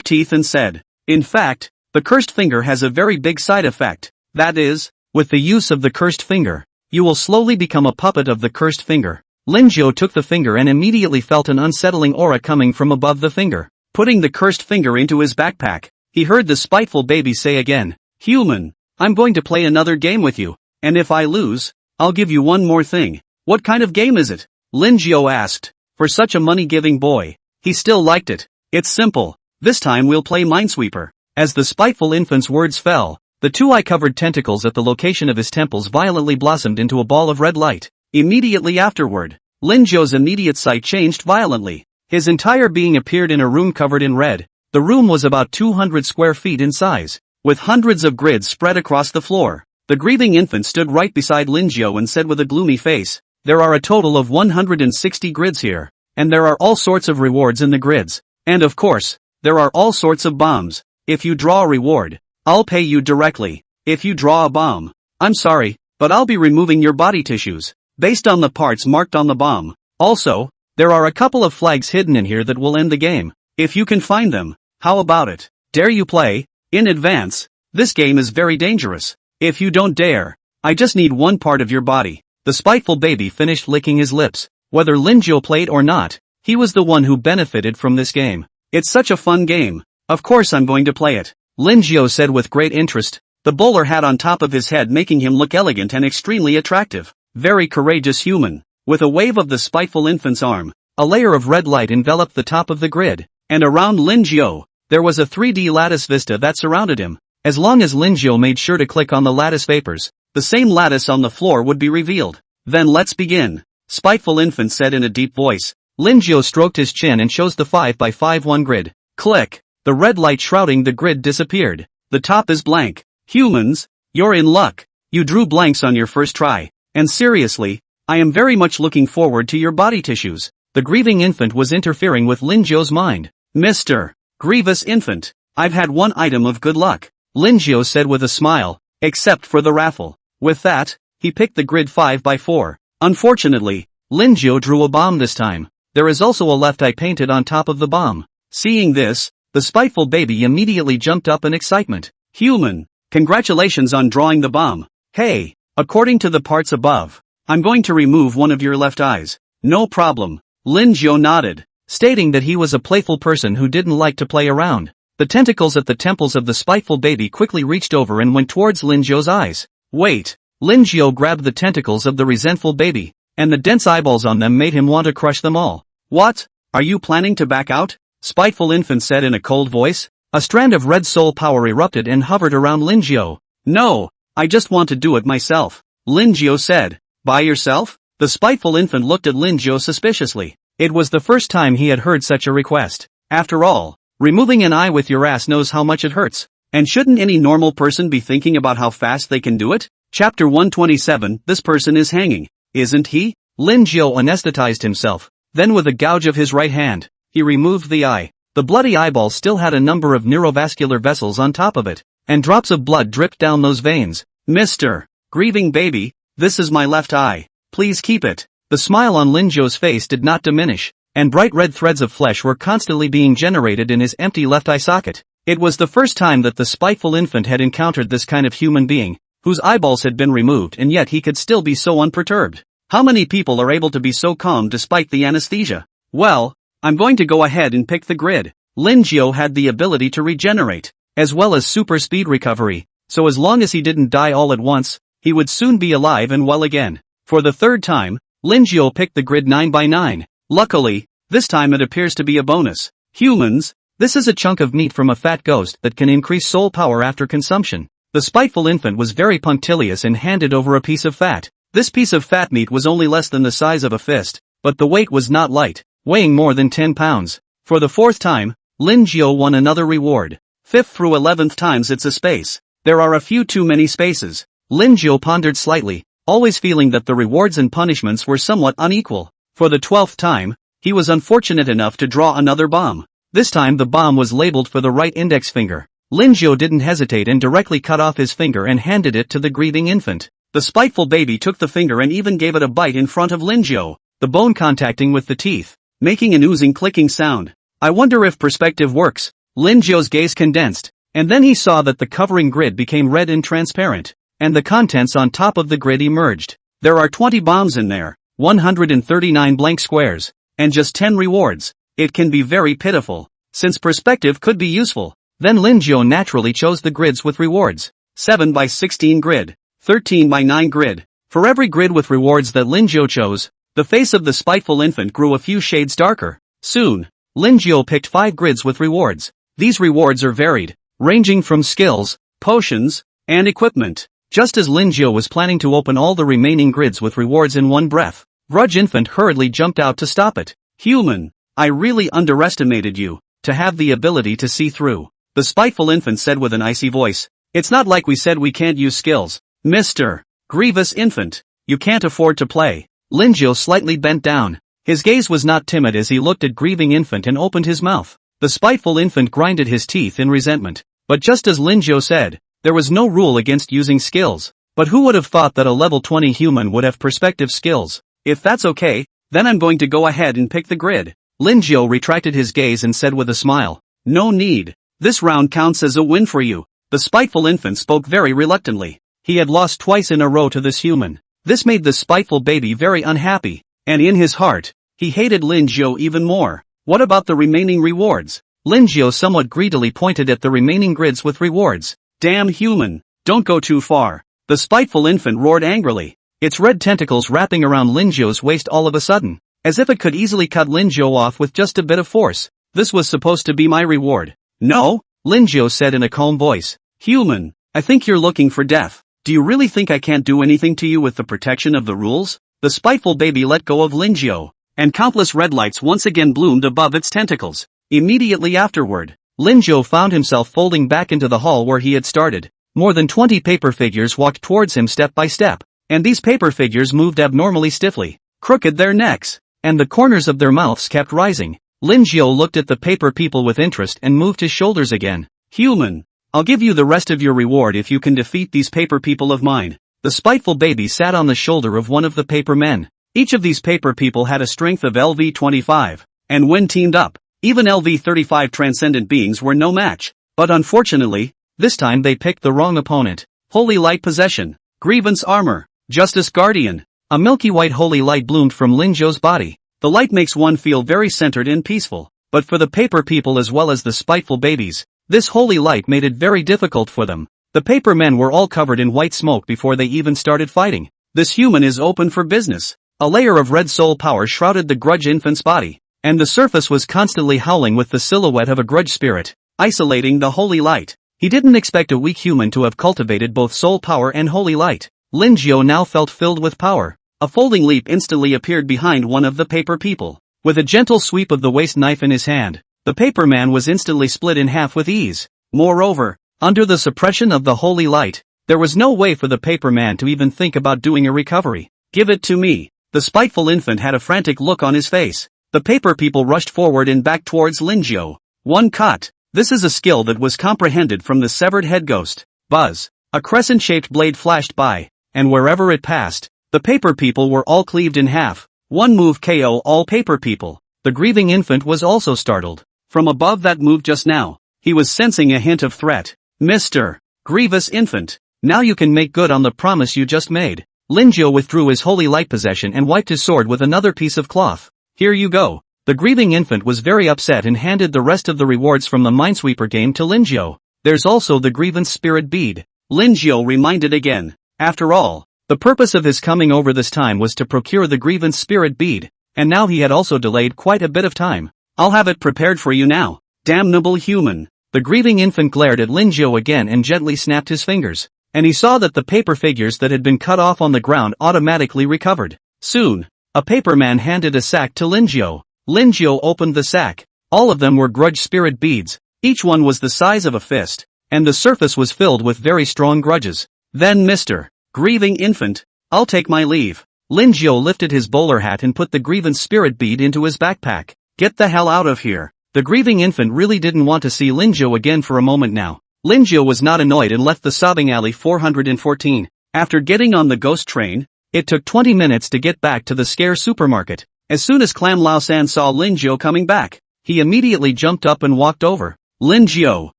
teeth and said, "In fact, the cursed finger has a very big side effect. That is, with the use of the cursed finger, you will slowly become a puppet of the cursed finger." Lin Jiao took the finger and immediately felt an unsettling aura coming from above the finger. Putting the cursed finger into his backpack, he heard the spiteful baby say again, "Human, I'm going to play another game with you, and if I lose, I'll give you one more thing." "What kind of game is it?" Lin Jiao asked. For such a money-giving boy, he still liked it. "It's simple. This time we'll play Minesweeper." As the spiteful infant's words fell, the two eye-covered tentacles at the location of his temples violently blossomed into a ball of red light. Immediately afterward, Lin Jiao's immediate sight changed violently. His entire being appeared in a room covered in red. The room was about 200 square feet in size, with hundreds of grids spread across the floor. The grieving infant stood right beside Lin Jiao and said with a gloomy face, "There are a total of 160 grids here, and there are all sorts of rewards in the grids. And of course, there are all sorts of bombs. If you draw a reward, I'll pay you directly. If you draw a bomb, I'm sorry, but I'll be removing your body tissues, based on the parts marked on the bomb. Also, there are a couple of flags hidden in here that will end the game. If you can find them, how about it? Dare you play? In advance, this game is very dangerous. If you don't dare, I just need one part of your body." The spiteful baby finished licking his lips. Whether Lin Jiao played or not, he was the one who benefited from this game. "It's such a fun game. Of course I'm going to play it," Lin Jiao said with great interest, the bowler hat on top of his head making him look elegant and extremely attractive. "Very courageous human." With a wave of the spiteful infant's arm, a layer of red light enveloped the top of the grid, and around Lin Jiao, there was a 3D lattice vista that surrounded him. As long as Lin Jiao made sure to click on the lattice vapors, the same lattice on the floor would be revealed. "Then let's begin," spiteful infant said in a deep voice. Lin Jiao stroked his chin and chose the 5x5 grid. Click. The red light shrouding the grid disappeared. "The top is blank. Humans, you're in luck. You drew blanks on your first try. And seriously, I am very much looking forward to your body tissues." The grieving infant was interfering with Lin Jiao's mind. "Mr. Grievous Infant, I've had one item of good luck," Lin Jiao said with a smile, "except for the raffle." With that, he picked the grid 5x4. Unfortunately, Lin Jiao drew a bomb this time. There is also a left eye painted on top of the bomb. Seeing this, the spiteful baby immediately jumped up in excitement. "Human, congratulations on drawing the bomb. Hey, according to the parts above, I'm going to remove one of your left eyes." "No problem," Lin Jiao nodded, stating that he was a playful person who didn't like to play around. The tentacles at the temples of the spiteful baby quickly reached over and went towards Lin Jiao's eyes. "Wait." Lin Jiao grabbed the tentacles of the resentful baby, and the dense eyeballs on them made him want to crush them all. "What? Are you planning to back out?" spiteful infant said in a cold voice. A strand of red soul power erupted and hovered around Lin Jiao. "No, I just want to do it myself," Lin Jiao said. "By yourself?" The spiteful infant looked at Lin Jiao suspiciously. It was the first time he had heard such a request. After all, removing an eye with your ass knows how much it hurts. And shouldn't any normal person be thinking about how fast they can do it? Chapter 127, this person is hanging, isn't he? Lin Jiao anesthetized himself. Then with a gouge of his right hand, he removed the eye. The bloody eyeball still had a number of neurovascular vessels on top of it, and drops of blood dripped down those veins. "Mr. Grieving Baby, this is my left eye. Please keep it." The smile on Lin Jiao's face did not diminish, and bright red threads of flesh were constantly being generated in his empty left eye socket. It was the first time that the spiteful infant had encountered this kind of human being, whose eyeballs had been removed and yet he could still be so unperturbed. How many people are able to be so calm despite the anesthesia? Well, I'm going to go ahead and pick the grid. Lin Jiao had the ability to regenerate, as well as super speed recovery, so as long as he didn't die all at once, he would soon be alive and well again. For the third time, Lin Jiao picked the grid 9x9. Luckily, this time it appears to be a bonus. Humans, this is a chunk of meat from a fat ghost that can increase soul power after consumption. The spiteful infant was very punctilious and handed over a piece of fat. This piece of fat meat was only less than the size of a fist, but the weight was not light, weighing more than 10 pounds. For the fourth time, Lin Jiao won another reward. 5th through 11th times it's a space. There are a few too many spaces. Lin Jiao pondered slightly, always feeling that the rewards and punishments were somewhat unequal. For the 12th time, he was unfortunate enough to draw another bomb. This time the bomb was labeled for the right index finger. Lin Jiao didn't hesitate and directly cut off his finger and handed it to the grieving infant. The spiteful baby took the finger and even gave it a bite in front of Lin Jiao, the bone contacting with the teeth, making an oozing clicking sound. I wonder if perspective works. Lin Jiao's gaze condensed, and then he saw that the covering grid became red and transparent, and the contents on top of the grid emerged. There are 20 bombs in there, 139 blank squares, and just 10 rewards. It can be very pitiful. Since perspective could be useful, then Lin Jiao naturally chose the grids with rewards. 7x16 grid, 13x9 grid. For every grid with rewards that Lin Jiao chose, the face of the spiteful infant grew a few shades darker. Soon, Lin Jiao picked 5 grids with rewards. These rewards are varied, ranging from skills, potions, and equipment. Just as Lin Jiao was planning to open all the remaining grids with rewards in one breath, Grudge Infant hurriedly jumped out to stop it. Human, I really underestimated you, to have the ability to see through. The spiteful infant said with an icy voice. It's not like we said we can't use skills. Mr. Grievous Infant, you can't afford to play. Lin Jiao slightly bent down. His gaze was not timid as he looked at grieving infant and opened his mouth. The spiteful infant grinded his teeth in resentment. But just as Lin Jiao said, there was no rule against using skills. But who would have thought that a level 20 human would have perspective skills? If that's okay, then I'm going to go ahead and pick the grid. Lin Jiao retracted his gaze and said with a smile. No need. This round counts as a win for you. The spiteful infant spoke very reluctantly. He had lost twice in a row to this human. This made the spiteful baby very unhappy, and in his heart, he hated Lin Jiao even more. What about the remaining rewards? Lin Jiao somewhat greedily pointed at the remaining grids with rewards. Damn human, don't go too far. The spiteful infant roared angrily, its red tentacles wrapping around Lin Jiao's waist all of a sudden, as if it could easily cut Lin Jiao off with just a bit of force. This was supposed to be my reward. No, Lin Jiao said in a calm voice. Human, I think you're looking for death. Do you really think I can't do anything to you with the protection of the rules? The spiteful baby let go of Lin Jiao, and countless red lights once again bloomed above its tentacles. Immediately afterward, Lin Jiao found himself folding back into the hall where he had started. More than 20 paper figures walked towards him step by step, and these paper figures moved abnormally stiffly, crooked their necks, and the corners of their mouths kept rising. Lin Jiao looked at the paper people with interest and moved his shoulders again. Human, I'll give you the rest of your reward if you can defeat these paper people of mine. The spiteful baby sat on the shoulder of one of the paper men. Each of these paper people had a strength of LV25, and when teamed up, even LV35 transcendent beings were no match. But unfortunately, this time they picked the wrong opponent. Holy Light Possession, Grievance Armor, Justice Guardian. A milky white holy light bloomed from Lin Jiao's body. The light makes one feel very centered and peaceful, but for the paper people as well as the spiteful babies, this holy light made it very difficult for them. The paper men were all covered in white smoke before they even started fighting. This human is open for business. A layer of red soul power shrouded the grudge infant's body, and the surface was constantly howling with the silhouette of a grudge spirit, isolating the holy light. He didn't expect a weak human to have cultivated both soul power and holy light. Lin Jiao now felt filled with power. A folding leap instantly appeared behind one of the paper people. With a gentle sweep of the waist knife in his hand, the paper man was instantly split in half with ease. Moreover, under the suppression of the holy light, there was no way for the paper man to even think about doing a recovery. Give it to me. The spiteful infant had a frantic look on his face. The paper people rushed forward and back towards Lin Jiao. One cut. This is a skill that was comprehended from the severed head ghost. Buzz. A crescent-shaped blade flashed by, and wherever it passed, the paper people were all cleaved in half. One move KO all paper people. The grieving infant was also startled. From above that move just now, he was sensing a hint of threat. Mr. Grievous Infant, now you can make good on the promise you just made. Linjiao withdrew his holy light possession and wiped his sword with another piece of cloth. Here you go. The grieving infant was very upset and handed the rest of the rewards from the Minesweeper game to Linjiao. There's also the grievance spirit bead. Linjiao reminded again. After all, the purpose of his coming over this time was to procure the grievance spirit bead, and now he had also delayed quite a bit of time. I'll have it prepared for you now. Damnable human. The grieving infant glared at Linjiao again and gently snapped his fingers, and he saw that the paper figures that had been cut off on the ground automatically recovered. Soon, a paperman handed a sack to Linjiao. Linjiao opened the sack. All of them were grudge spirit beads. Each one was the size of a fist, and the surface was filled with very strong grudges. Then Mr. Grieving Infant, I'll take my leave. Linjiao lifted his bowler hat and put the grievance spirit bead into his backpack. Get the hell out of here. The grieving infant really didn't want to see Linjiao again for a moment now. Linjiao was not annoyed and left the sobbing alley 414. After getting on the ghost train, it took 20 minutes to get back to the scare supermarket. As soon as Clam Lao-san saw Linjiao coming back, he immediately jumped up and walked over. Linjiao,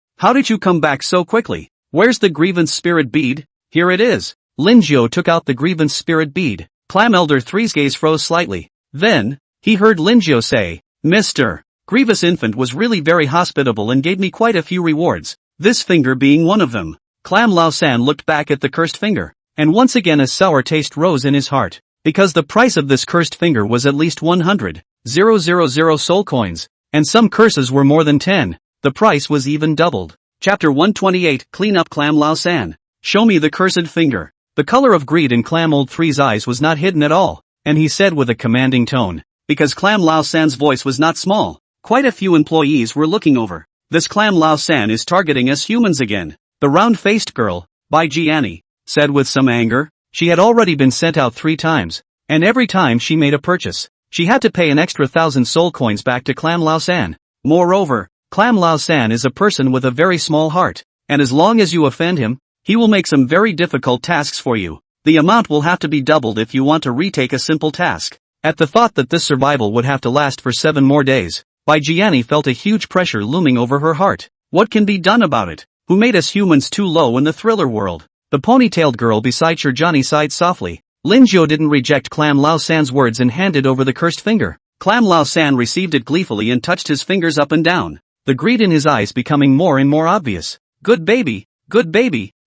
how did you come back so quickly? Where's the grievance spirit bead? Here it is. Linjiao took out the grievance spirit bead. Clam Elder 3's gaze froze slightly. Then, he heard Linjiao say, Mr. Grievous Infant was really very hospitable and gave me quite a few rewards, this finger being one of them. Clam Lao-san looked back at the cursed finger, and once again a sour taste rose in his heart, because the price of this cursed finger was at least 100,000 soul coins, and some curses were more than 10. The price was even doubled. Chapter 128 Clean up Clam Lao-san. Show me the cursed finger. The color of greed in Clam Old 3's eyes was not hidden at all, and he said with a commanding tone. Because Clam Lao-san's voice was not small, quite a few employees were looking over. This Clam Lao-san is targeting us humans again. The round-faced girl, Bai Jiani, said with some anger. She had already been sent out 3 times, and every time she made a purchase, she had to pay an extra 1,000 soul coins back to Clam Lao-san. Moreover, Clam Lao-san is a person with a very small heart, and as long as you offend him, he will make some very difficult tasks for you. The amount will have to be doubled if you want to retake a simple task. At the thought that this survival would have to last for 7 more days, Bai Jiani felt a huge pressure looming over her heart. What can be done about it? Who made us humans too low in the thriller world? The ponytailed girl beside Shirjani sighed softly. Linjiao didn't reject Clam Lao-san's words and handed over the cursed finger. Clam Lao-san received it gleefully and touched his fingers up and down, the greed in his eyes becoming more and more obvious. Good baby,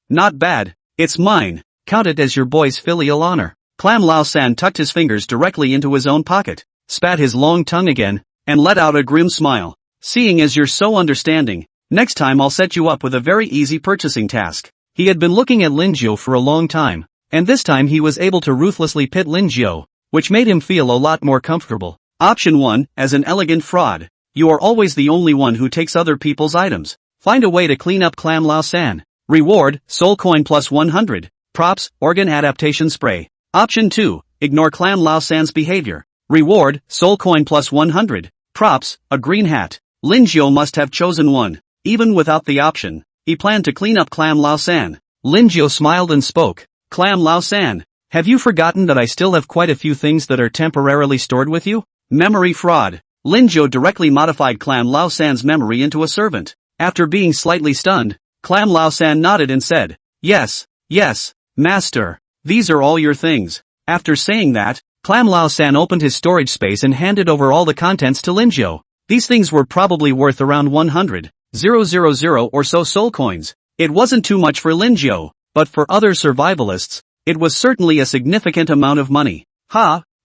not bad, it's mine, count it as your boy's filial honor. Clam Lao-san tucked his fingers directly into his own pocket, spat his long tongue again, and let out a grim smile. Seeing as you're so understanding, next time I'll set you up with a very easy purchasing task. He had been looking at Linjiao for a long time, and this time he was able to ruthlessly pit Linjiao, which made him feel a lot more comfortable. Option 1, as an elegant fraud. You are always the only one who takes other people's items. Find a way to clean up Clam Lao-san. Reward, soul coin plus 100. Props, organ adaptation spray. Option 2, ignore Clam Lao-san's behavior. Reward, soul coin plus 100. Props, a green hat. Linjiao must have chosen one. Even without the option, he planned to clean up Clam Lao-san. Linjiao smiled and spoke. Clam Lao-san, have you forgotten that I still have quite a few things that are temporarily stored with you? Memory fraud. Linjiao directly modified Clam Lao-san's memory into a servant. After being slightly stunned, Clam Lao-san nodded and said, Yes, master. These are all your things. After saying that, Clam Lao-san opened his storage space and handed over all the contents to Linjiao. These things were probably worth around 100,000 or so soul coins. It wasn't too much for Linjiao, but for other survivalists, it was certainly a significant amount of money.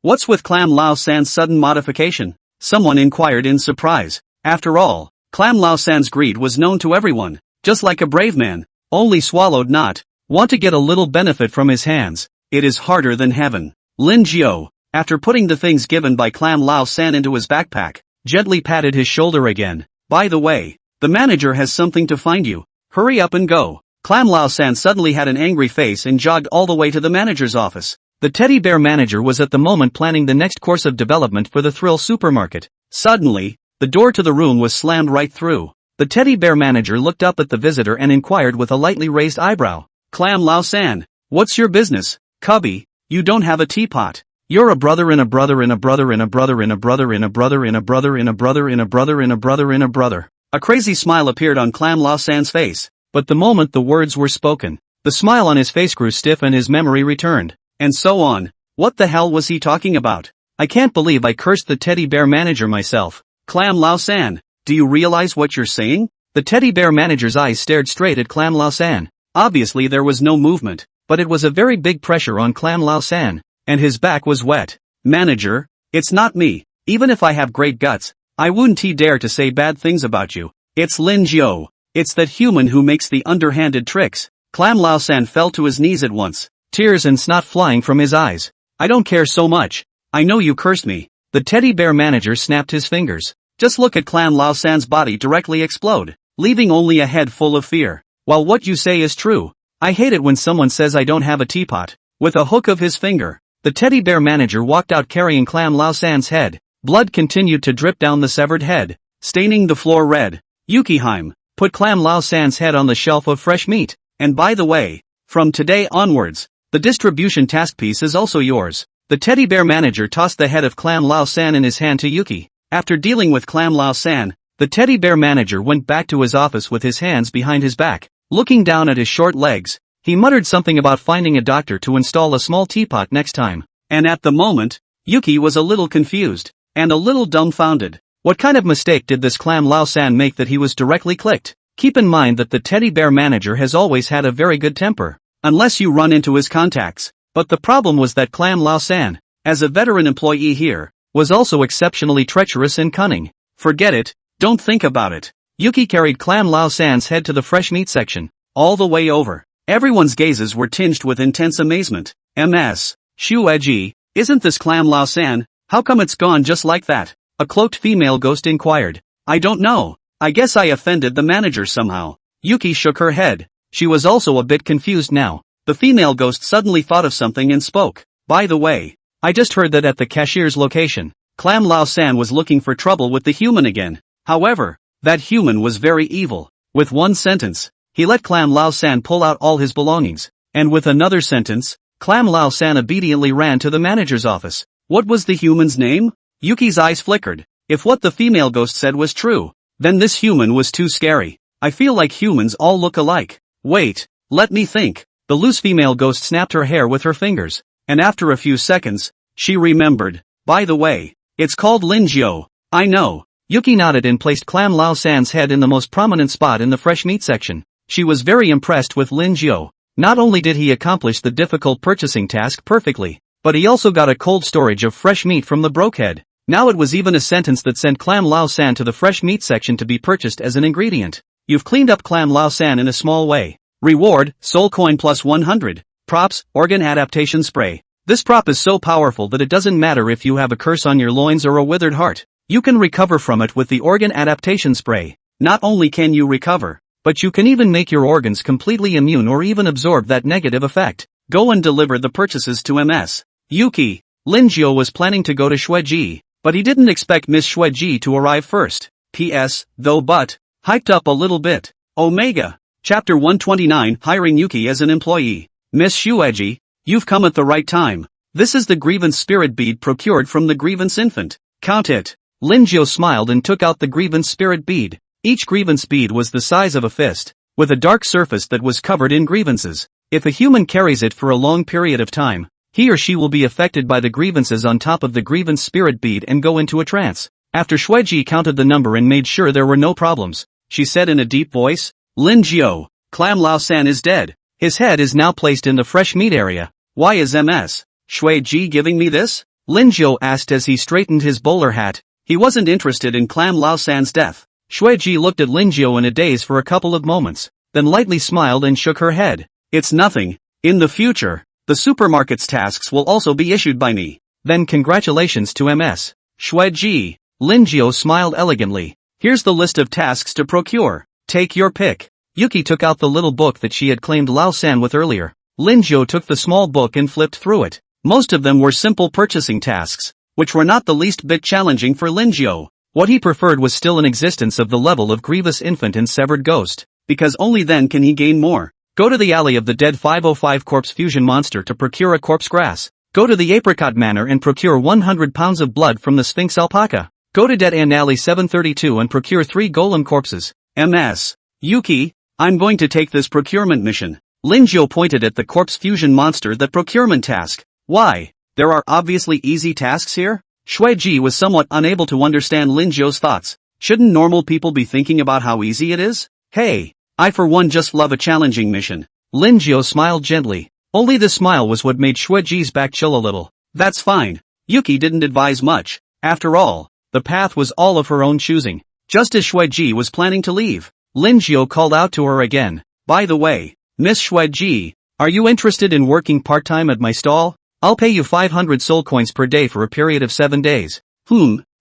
What's with Clam Lao-san's sudden modification? Someone inquired in surprise. After all, Clam Lao-san's greed was known to everyone, just like a brave man, only swallowed not. Want to get a little benefit from his hands, it is harder than heaven. Linjiao, after putting the things given by Clam Lao-san into his backpack, gently patted his shoulder again. By the way, the manager has something to find you. Hurry up and go. Clam Lao-san suddenly had an angry face and jogged all the way to the manager's office. The teddy bear manager was at the moment planning the next course of development for the Thrill supermarket. Suddenly, the door to the room was slammed right through. The teddy bear manager looked up at the visitor and inquired with a lightly raised eyebrow. Clam Lao-san, what's your business? Cubby, you don't have a teapot. You're a brother and a brother and a brother and a brother and a brother and a brother and a brother and a brother and a brother and a brother and a brother. A crazy smile appeared on Clam Lao-san's face, but the moment the words were spoken, the smile on his face grew stiff and his memory returned. and so on. What the hell was he talking about? I can't believe I cursed the teddy bear manager myself. Clam Lao-san, do you realize what you're saying? The teddy bear manager's eyes stared straight at Clam Lao-san. Obviously there was no movement, but it was a very big pressure on Clam Lao-san, and his back was wet. Manager, it's not me. Even if I have great guts, I wouldn't dare to say bad things about you. It's Lin Jiao. It's that human who makes the underhanded tricks. Clam Lao-san fell to his knees at once, tears and snot flying from his eyes. I don't care so much. I know you cursed me. The teddy bear manager snapped his fingers. Just look at Clam Lao-san's body directly explode, leaving only a head full of fear. While what you say is true, I hate it when someone says I don't have a teapot. With a hook of his finger, the teddy bear manager walked out carrying Clam Lao-san's head. Blood continued to drip down the severed head, staining the floor red. Yukiheim, put Clam Lao-san's head on the shelf of fresh meat. And by the way, from today onwards, the distribution task piece is also yours. The teddy bear manager tossed the head of Clam Lao-san in his hand to Yuki. After dealing with Clam Lao-san, the teddy bear manager went back to his office with his hands behind his back. Looking down at his short legs, he muttered something about finding a doctor to install a small teapot next time. And at the moment, Yuki was a little confused, and a little dumbfounded. What kind of mistake did this Clam Lao-san make that he was directly clicked? Keep in mind that the teddy bear manager has always had a very good temper, unless you run into his contacts. But the problem was that Clam Lao-san, as a veteran employee here, was also exceptionally treacherous and cunning. Forget it, don't think about it. Yuki carried Clam Lao-san's head to the fresh meat section, all the way over. Everyone's gazes were tinged with intense amazement. Ms. Shueji, isn't this Clam Lao-san? How come it's gone just like that? A cloaked female ghost inquired. I don't know. I guess I offended the manager somehow. Yuki shook her head. She was also a bit confused now. The female ghost suddenly thought of something and spoke. By the way, I just heard that at the cashier's location, Clam Lao-san was looking for trouble with the human again. However, that human was very evil. With one sentence, he let Clam Lao-san pull out all his belongings. And with another sentence, Clam Lao-san obediently ran to the manager's office. What was the human's name? Yuki's eyes flickered. If what the female ghost said was true, then this human was too scary. I feel like humans all look alike. Wait, let me think. The loose female ghost snapped her hair with her fingers, and after a few seconds, she remembered. By the way, it's called Lin Jiao. I know. Yuki nodded and placed Clam Lao-san's head in the most prominent spot in the fresh meat section. She was very impressed with Lin Jiao. Not only did he accomplish the difficult purchasing task perfectly, but he also got a cold storage of fresh meat from the brokehead. Now it was even a sentence that sent Clam Lao-san to the fresh meat section to be purchased as an ingredient. You've cleaned up Clam Lao-san in a small way. Reward, soul coin plus 100. Props, organ adaptation spray. This prop is so powerful that it doesn't matter if you have a curse on your loins or a withered heart. You can recover from it with the organ adaptation spray. Not only can you recover, but you can even make your organs completely immune or even absorb that negative effect. Go and deliver the purchases to Ms. Yuki. Lin Jiao was planning to go to Shueji, but he didn't expect Miss Shueji to arrive first. P.S. Though but, hyped up a little bit. Omega. Chapter 129 Hiring Yuki as an employee. Miss Shueji, you've come at the right time. This is the grievance spirit bead procured from the grievance infant. Count it. Lin Jiao smiled and took out the grievance spirit bead. Each grievance bead was the size of a fist, with a dark surface that was covered in grievances. If a human carries it for a long period of time, he or she will be affected by the grievances on top of the grievance spirit bead and go into a trance. After Shueji counted the number and made sure there were no problems, she said in a deep voice, Lin Jiao, Clam Lao-san is dead. His head is now placed in the fresh meat area. Why is Ms. Shueji giving me this? Lin Jiao asked as he straightened his bowler hat. He wasn't interested in Clam Lao-san's death. Shueji looked at Lin Jiao in a daze for a couple of moments, then lightly smiled and shook her head. It's nothing. In the future, the supermarket's tasks will also be issued by me. Then congratulations to Ms. Shueji. Lin Jiao smiled elegantly. Here's the list of tasks to procure. Take your pick. Yuki took out the little book that she had claimed Lao-san with earlier. Lin Jiao took the small book and flipped through it. Most of them were simple purchasing tasks, which were not the least bit challenging for Lin Jiao. What he preferred was still an existence of the level of grievous infant and severed ghost, because only then can he gain more. Go to the alley of the dead 505 corpse fusion monster to procure a corpse grass. Go to the apricot manor and procure 100 pounds of blood from the Sphinx alpaca. Go to Dead End Alley 732 and procure 3 golem corpses. Ms. Yuki, I'm going to take this procurement mission. Lin Jiao pointed at the corpse fusion monster. That procurement task. Why? There are obviously easy tasks here? Shueji was somewhat unable to understand Lin Jiu's thoughts. Shouldn't normal people be thinking about how easy it is? Hey, I for one just love a challenging mission. Lin Jiu smiled gently. Only the smile was what made Shueji's back chill a little. That's fine. Yuki didn't advise much. After all, the path was all of her own choosing. Just as Shueji was planning to leave, Lin Jiu called out to her again. By the way, Miss Shueji, are you interested in working part-time at my stall? I'll pay you 500 soul coins per day for a period of 7 days.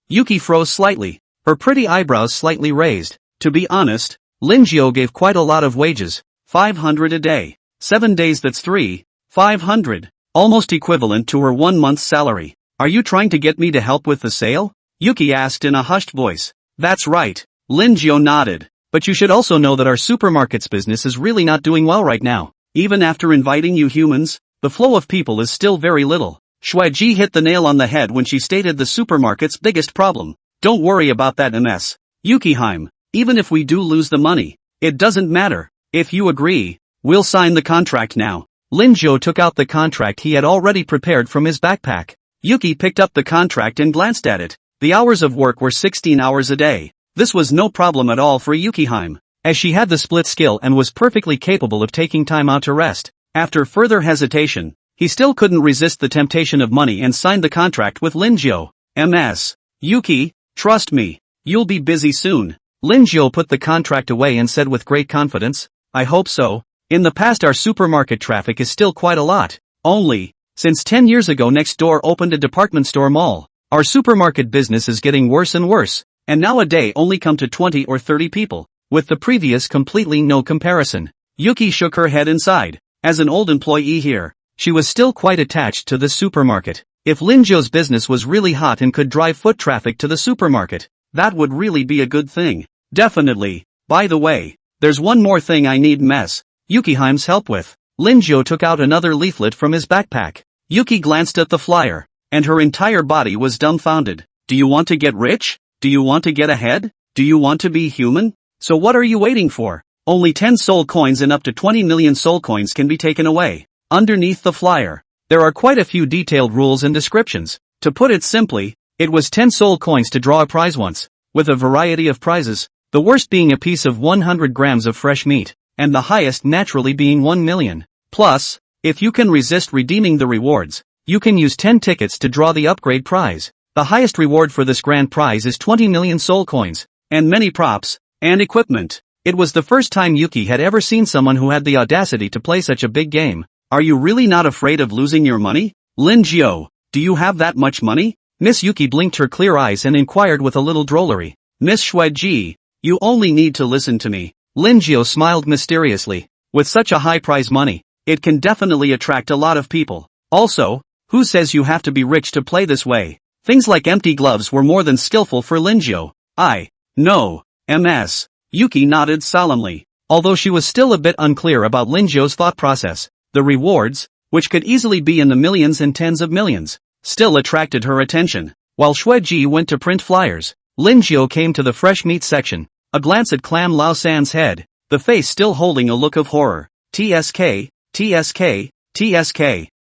Yuki froze slightly, her pretty eyebrows slightly raised. To be honest, Lin Jiu gave quite a lot of wages. 500 a day. 7 days, that's 500. Almost equivalent to her 1 month's salary. Are you trying to get me to help with the sale? Yuki asked in a hushed voice. That's right. Lin Jiu nodded. But you should also know that our supermarket's business is really not doing well right now. Even after inviting you humans, the flow of people is still very little. Shueji hit the nail on the head when she stated the supermarket's biggest problem. Don't worry about that, MS. Yuki-heim. Even if we do lose the money, it doesn't matter. If you agree, we'll sign the contract now. Lin Jiu took out the contract he had already prepared from his backpack. Yuki picked up the contract and glanced at it. The hours of work were 16 hours a day. This was no problem at all for Yuki-heim, as she had the split skill and was perfectly capable of taking time out to rest. After further hesitation, he still couldn't resist the temptation of money and signed the contract with Lin Jiu. MS. Yuki, trust me, you'll be busy soon. Lin Jiu put the contract away and said with great confidence, I hope so. In the past our supermarket traffic is still quite a lot. Only, since 10 years ago next door opened a department store mall, our supermarket business is getting worse and worse, and now a day only come to 20 or 30 people, with the previous completely no comparison. Yuki shook her head inside. As an old employee here, she was still quite attached to the supermarket. If Lin Jiu's business was really hot and could drive foot traffic to the supermarket, that would really be a good thing. Definitely. By the way, there's one more thing I need Ms. Yuki-heim's help with. Lin Jiu took out another leaflet from his backpack. Yuki glanced at the flyer, and her entire body was dumbfounded. Do you want to get rich? Do you want to get ahead? Do you want to be human? So what are you waiting for? Only 10 soul coins and up to 20 million soul coins can be taken away. Underneath the flyer, there are quite a few detailed rules and descriptions. To put it simply, it was 10 soul coins to draw a prize once, with a variety of prizes, the worst being a piece of 100 grams of fresh meat, and the highest naturally being 1 million. Plus, if you can resist redeeming the rewards, you can use 10 tickets to draw the upgrade prize. The highest reward for this grand prize is 20 million soul coins, and many props, and equipment. It was the first time Yuki had ever seen someone who had the audacity to play such a big game. Are you really not afraid of losing your money? Lin Jiu, do you have that much money? Miss Yuki blinked her clear eyes and inquired with a little drollery. Miss Shueji, you only need to listen to me. Lin Jiu smiled mysteriously. With such a high prize money, it can definitely attract a lot of people. Also, who says you have to be rich to play this way? Things like empty gloves were more than skillful for Lin Jiu. No, MS. Yuki nodded solemnly. Although she was still a bit unclear about Lin Jiu's thought process, the rewards, which could easily be in the millions and tens of millions, still attracted her attention. While Shueji went to print flyers, Lin Jiu came to the fresh meat section. A glance at Clam Lao San's head, the face still holding a look of horror. TSK.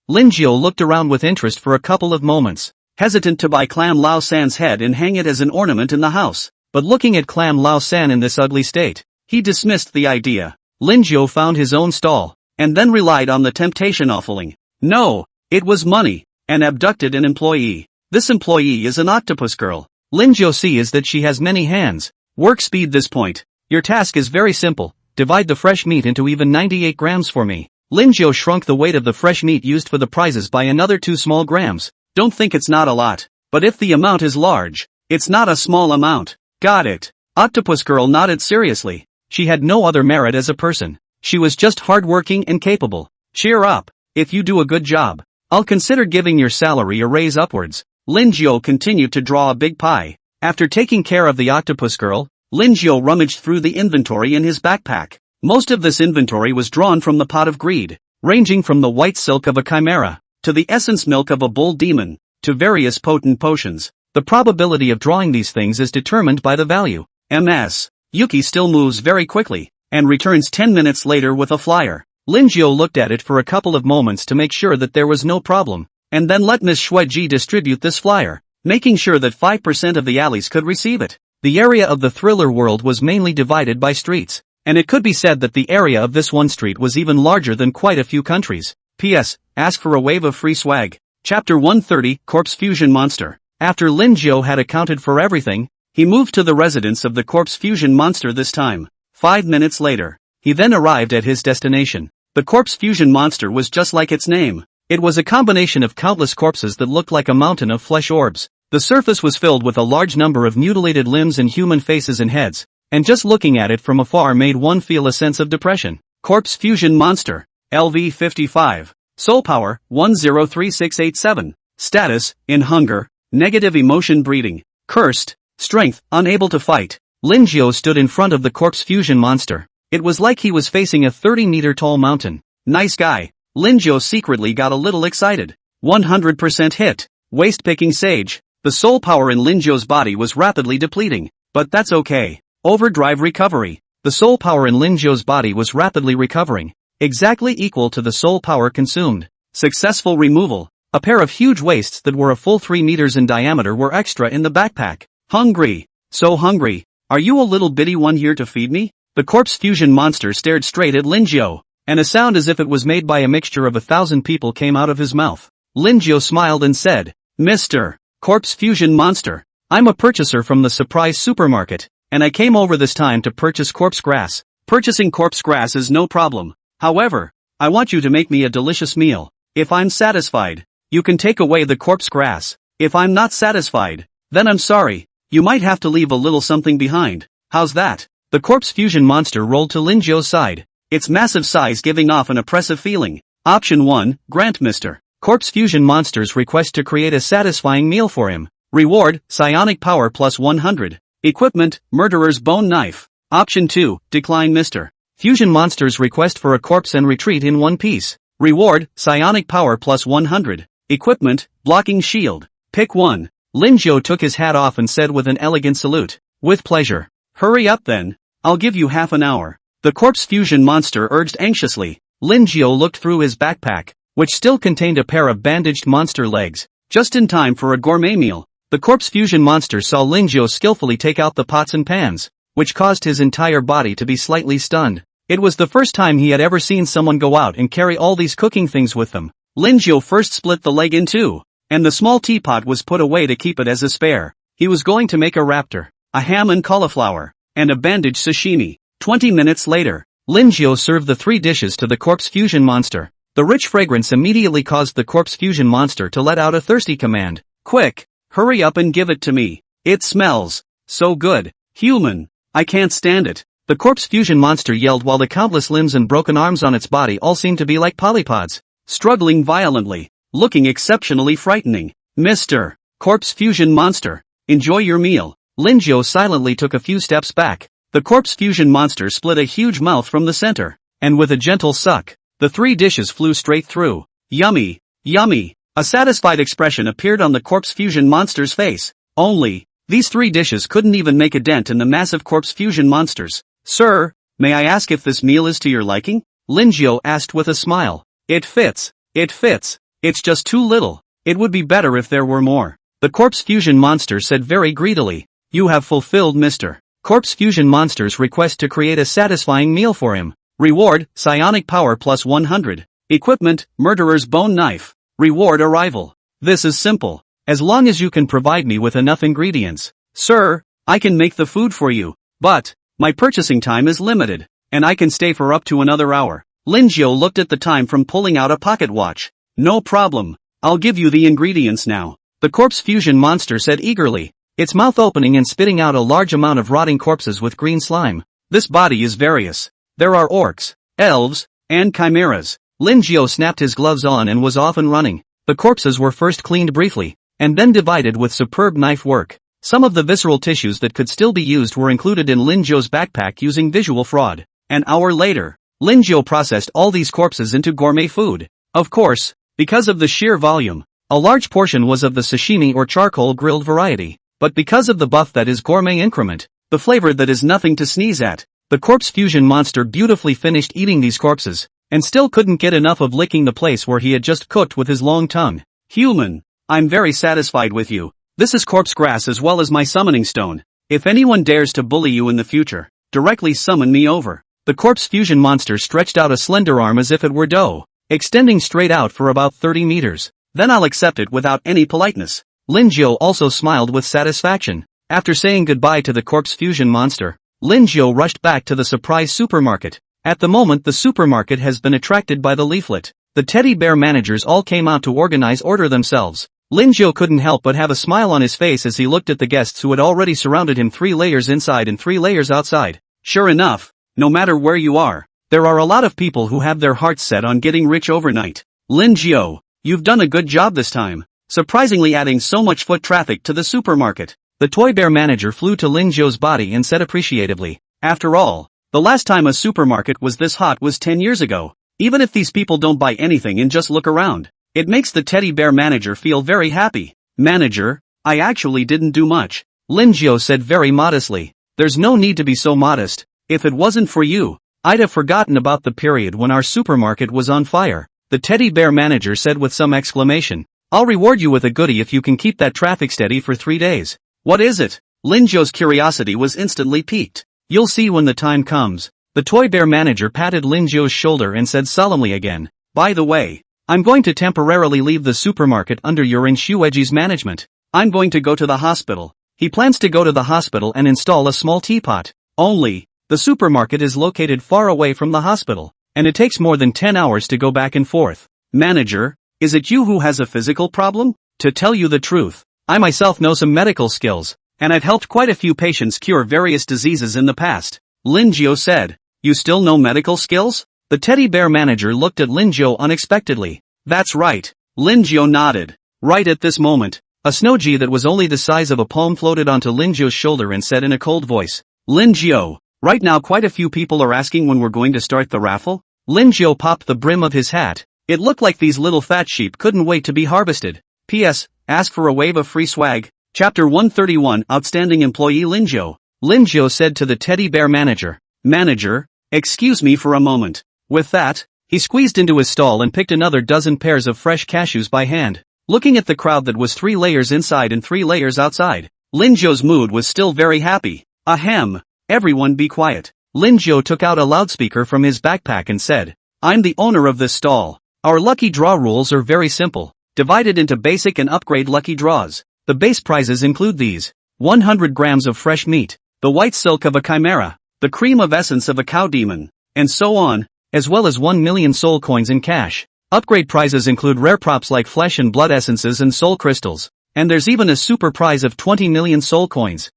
Lin Jiu looked around with interest for a couple of moments, hesitant to buy Clam Lao San's head and hang it as an ornament in the house. But looking at Clam Lao San in this ugly state, he dismissed the idea. Lin Jiu found his own stall, and then relied on the temptation offering. No, it was money, and abducted an employee. This employee is an octopus girl. Lin Jiu sees that she has many hands. Work speed this point. Your task is very simple. Divide the fresh meat into even 98 grams for me. Lin Jiu shrunk the weight of the fresh meat used for the prizes by another 2 small grams. Don't think it's not a lot, but if the amount is large, it's not a small amount. Got it. Octopus Girl nodded seriously. She had no other merit as a person. She was just hardworking and capable. Cheer up. If you do a good job, I'll consider giving your salary a raise upwards. Lin Jiu continued to draw a big pie. After taking care of the Octopus Girl, Lin Jiu rummaged through the inventory in his backpack. Most of this inventory was drawn from the pot of greed, ranging from the white silk of a chimera, to the essence milk of a bull demon, to various potent potions. The probability of drawing these things is determined by the value. MS. Yuki still moves very quickly, and returns 10 minutes later with a flyer. Lin Jiu looked at it for a couple of moments to make sure that there was no problem. and then let Miss Shueji distribute this flyer, making sure that 5% of the alleys could receive it. The area of the thriller world was mainly divided by streets, and it could be said that the area of this one street was even larger than quite a few countries. P.S. Ask for a wave of free swag. Chapter 130, Corpse Fusion Monster. After Lin Jiu had accounted for everything, he moved to the residence of the Corpse Fusion Monster this time. 5 minutes later, he then arrived at his destination. The Corpse Fusion Monster was just like its name. It was a combination of countless corpses that looked like a mountain of flesh orbs. The surface was filled with a large number of mutilated limbs and human faces and heads, and just looking at it from afar made one feel a sense of depression. Corpse Fusion Monster. LV 55. Soul Power, 103687. Status, in hunger. Negative emotion breeding. Cursed. Strength, unable to fight. Lin Jiu stood in front of the Corpse Fusion Monster. It was like he was facing a 30-meter-tall mountain. Nice guy. Lin Jiu secretly got a little excited. 100% hit. Waist-picking Sage. The soul power in Lin Jiu's body was rapidly depleting. But that's okay. Overdrive recovery. The soul power in Lin Jiu's body was rapidly recovering, exactly equal to the soul power consumed. Successful removal. A pair of huge waists that were a full 3 meters in diameter were extra in the backpack. Hungry. So hungry. Are you a little bitty one here to feed me? The Corpse Fusion Monster stared straight at Lin Jiu, and a sound as if it was made by a mixture of 1,000 people came out of his mouth. Lin Jiu smiled and said, Mr. Corpse Fusion Monster, I'm a purchaser from the Surprise Supermarket, and I came over this time to purchase corpse grass. Purchasing corpse grass is no problem. However, I want you to make me a delicious meal. If I'm satisfied, you can take away the corpse grass. If I'm not satisfied, then I'm sorry, you might have to leave a little something behind. How's that? The Corpse Fusion Monster rolled to Lin Jiu's side, its massive size giving off an oppressive feeling. Option 1, grant Mr. Corpse Fusion Monster's request to create a satisfying meal for him. Reward, psionic power plus 100. Equipment, murderer's bone knife. Option 2, decline Mr. Fusion Monster's request for a corpse and retreat in one piece. Reward, psionic power plus 100. Equipment, blocking shield. Pick 1. Lin Jiu took his hat off and said with an elegant salute, with pleasure. Hurry up then. I'll give you half an hour. The Corpse Fusion Monster urged anxiously. Lin Jiu looked through his backpack, which still contained a pair of bandaged monster legs, just in time for a gourmet meal. The Corpse Fusion Monster saw Lin Jiu skillfully take out the pots and pans, which caused his entire body to be slightly stunned. It was the first time he had ever seen someone go out and carry all these cooking things with them. Lin Jiu first split the leg in two, and the small teapot was put away to keep it as a spare. He was going to make a raptor, a ham and cauliflower, and a bandaged sashimi. 20 minutes later, Lin Jiu served the 3 dishes to the Corpse Fusion Monster. The rich fragrance immediately caused the Corpse Fusion Monster to let out a thirsty command. Quick, hurry up and give it to me. It smells so good. Human. I can't stand it. The Corpse Fusion Monster yelled while the countless limbs and broken arms on its body all seemed to be like polypods, struggling violently, looking exceptionally frightening. Mr. Corpse Fusion Monster, enjoy your meal. Lin Jiu silently took a few steps back. The Corpse Fusion Monster split a huge mouth from the center, and with a gentle suck, the 3 dishes flew straight through. Yummy, yummy. A satisfied expression appeared on the Corpse Fusion Monster's face. Only, these 3 dishes couldn't even make a dent in the massive Corpse Fusion Monsters. Sir, may I ask if this meal is to your liking? Lin Jiu asked with a smile. It fits. It fits. It's just too little. It would be better if there were more. The Corpse Fusion Monster said very greedily. You have fulfilled Mr. Corpse Fusion Monster's request to create a satisfying meal for him. Reward, psionic power plus 100. Equipment, murderer's bone knife. Reward arrival. This is simple. As long as you can provide me with enough ingredients. Sir, I can make the food for you, but my purchasing time is limited, and I can stay for up to another hour. Lin Jiu looked at the time from pulling out a pocket watch. No problem. I'll give you the ingredients now. The Corpse Fusion Monster said eagerly, its mouth opening and spitting out a large amount of rotting corpses with green slime. This body is various. There are orcs, elves, and chimeras. Lin Jiu snapped his gloves on and was off and running. The corpses were first cleaned briefly, and then divided with superb knife work. Some of the visceral tissues that could still be used were included in Lin Jiu's backpack using visual fraud. An hour later, Lin Jiu processed all these corpses into gourmet food. Of course, because of the sheer volume, a large portion was of the sashimi or charcoal grilled variety. But because of the buff that is gourmet increment, the flavor that is nothing to sneeze at, the Corpse Fusion Monster beautifully finished eating these corpses, and still couldn't get enough of licking the place where he had just cooked with his long tongue. Human. I'm very satisfied with you. This is corpse grass as well as my summoning stone. If anyone dares to bully you in the future, directly summon me over. The corpse fusion monster stretched out a slender arm as if it were dough, extending straight out for about 30 meters. Then I'll accept it without any politeness. Lin Jiu also smiled with satisfaction. After saying goodbye to the corpse fusion monster, Lin Jiu rushed back to the surprise supermarket. At the moment the supermarket has been attracted by the leaflet. The teddy bear managers all came out to organize order themselves. Lin Jiu couldn't help but have a smile on his face as he looked at the guests who had already surrounded him 3 layers inside and 3 layers outside. Sure enough, no matter where you are, there are a lot of people who have their hearts set on getting rich overnight. Lin Jiu, you've done a good job this time, surprisingly adding so much foot traffic to the supermarket. The toy bear manager flew to Lin Jiu's body and said appreciatively, after all, the last time a supermarket was this hot was 10 years ago. Even if these people don't buy anything and just look around, it makes the teddy bear manager feel very happy. Manager, I actually didn't do much, Lin Jiu said very modestly. There's no need to be so modest. If it wasn't for you, I'd have forgotten about the period when our supermarket was on fire, the teddy bear manager said with some exclamation. I'll reward you with a goodie if you can keep that traffic steady for 3 days. What is it? Lin Jiu's curiosity was instantly piqued. You'll see when the time comes. The toy bear manager patted Lin Jiu's shoulder and said solemnly again, by the way, I'm going to temporarily leave the supermarket under your and Shueji's management. I'm going to go to the hospital. He plans to go to the hospital and install a small teapot. Only, the supermarket is located far away from the hospital, and it takes more than 10 hours to go back and forth. Manager, is it you who has a physical problem? To tell you the truth, I myself know some medical skills, and I've helped quite a few patients cure various diseases in the past. Lin Jiu said, you still know medical skills? The teddy bear manager looked at Lin Jiu unexpectedly. That's right. Lin Jiu nodded. Right at this moment, a snowji that was only the size of a palm floated onto Lin Jiu's shoulder and said in a cold voice, Lin Jiu, right now quite a few people are asking when we're going to start the raffle. Lin Jiu popped the brim of his hat. It looked like these little fat sheep couldn't wait to be harvested. P.S. Ask for a wave of free swag. Chapter 131 Outstanding Employee Lin Jiu. Lin Jiu said to the teddy bear manager, Manager, excuse me for a moment. With that, he squeezed into his stall and picked another dozen pairs of fresh cashews by hand. Looking at the crowd that was 3 layers inside and 3 layers outside, Lin Jiu's mood was still very happy. Ahem. Everyone be quiet. Lin Jiu took out a loudspeaker from his backpack and said, I'm the owner of this stall. Our lucky draw rules are very simple, divided into basic and upgrade lucky draws. The base prizes include these: 100 grams of fresh meat, the white silk of a chimera, the cream of essence of a cow demon, and so on, as well as 1 million soul coins in cash. Upgrade prizes include rare props like flesh and blood essences and soul crystals, and there's even a super prize of 20 million soul coins.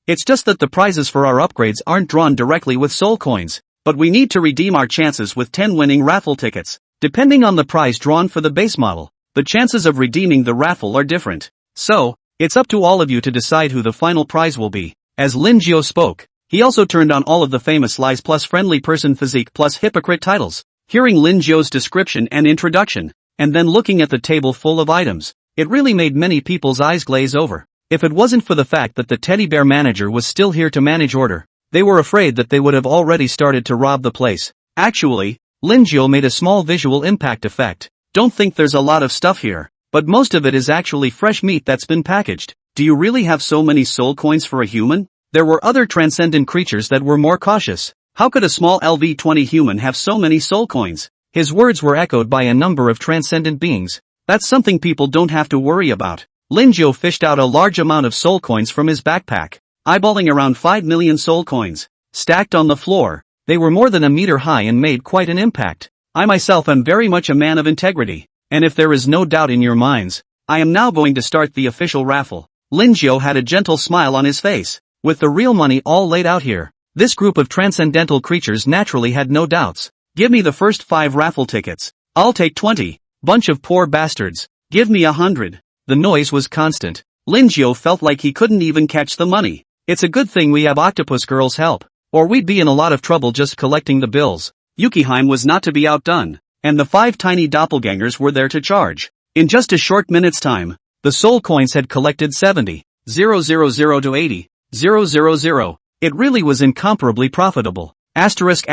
It's just that the prizes for our upgrades aren't drawn directly with soul coins, but we need to redeem our chances with 10 winning raffle tickets. Depending on the prize drawn for the base model, the chances of redeeming the raffle are different. So, it's up to all of you to decide who the final prize will be. As Lin Jiu spoke, he also turned on all of the famous lies plus friendly person physique plus hypocrite titles. Hearing Lin Jiu's description and introduction, and then looking at the table full of items, it really made many people's eyes glaze over. If it wasn't for the fact that the teddy bear manager was still here to manage order, they were afraid that they would have already started to rob the place. Actually, Lin Jiu made a small visual impact effect. Don't think there's a lot of stuff here, but most of it is actually fresh meat that's been packaged. Do you really have so many soul coins for a human? There were other transcendent creatures that were more cautious. How could a small LV-20 human have so many soul coins? His words were echoed by a number of transcendent beings. That's something people don't have to worry about. Lin Jiu fished out a large amount of soul coins from his backpack, eyeballing around 5 million soul coins. Stacked on the floor, they were more than a meter high and made quite an impact. I myself am very much a man of integrity, and if there is no doubt in your minds, I am now going to start the official raffle. Lin Jiu had a gentle smile on his face. With the real money all laid out here, this group of transcendental creatures naturally had no doubts. Give me the first 5 raffle tickets. I'll take 20. Bunch of poor bastards. Give me 100. The noise was constant. Lin Jiu felt like he couldn't even catch the money. It's a good thing we have Octopus Girl's help, or we'd be in a lot of trouble just collecting the bills. Yukiheim was not to be outdone, and the 5 tiny doppelgangers were there to charge. In just a short minute's time, the soul coins had collected 70,000 to 80,000. It really was incomparably profitable. Asterisk.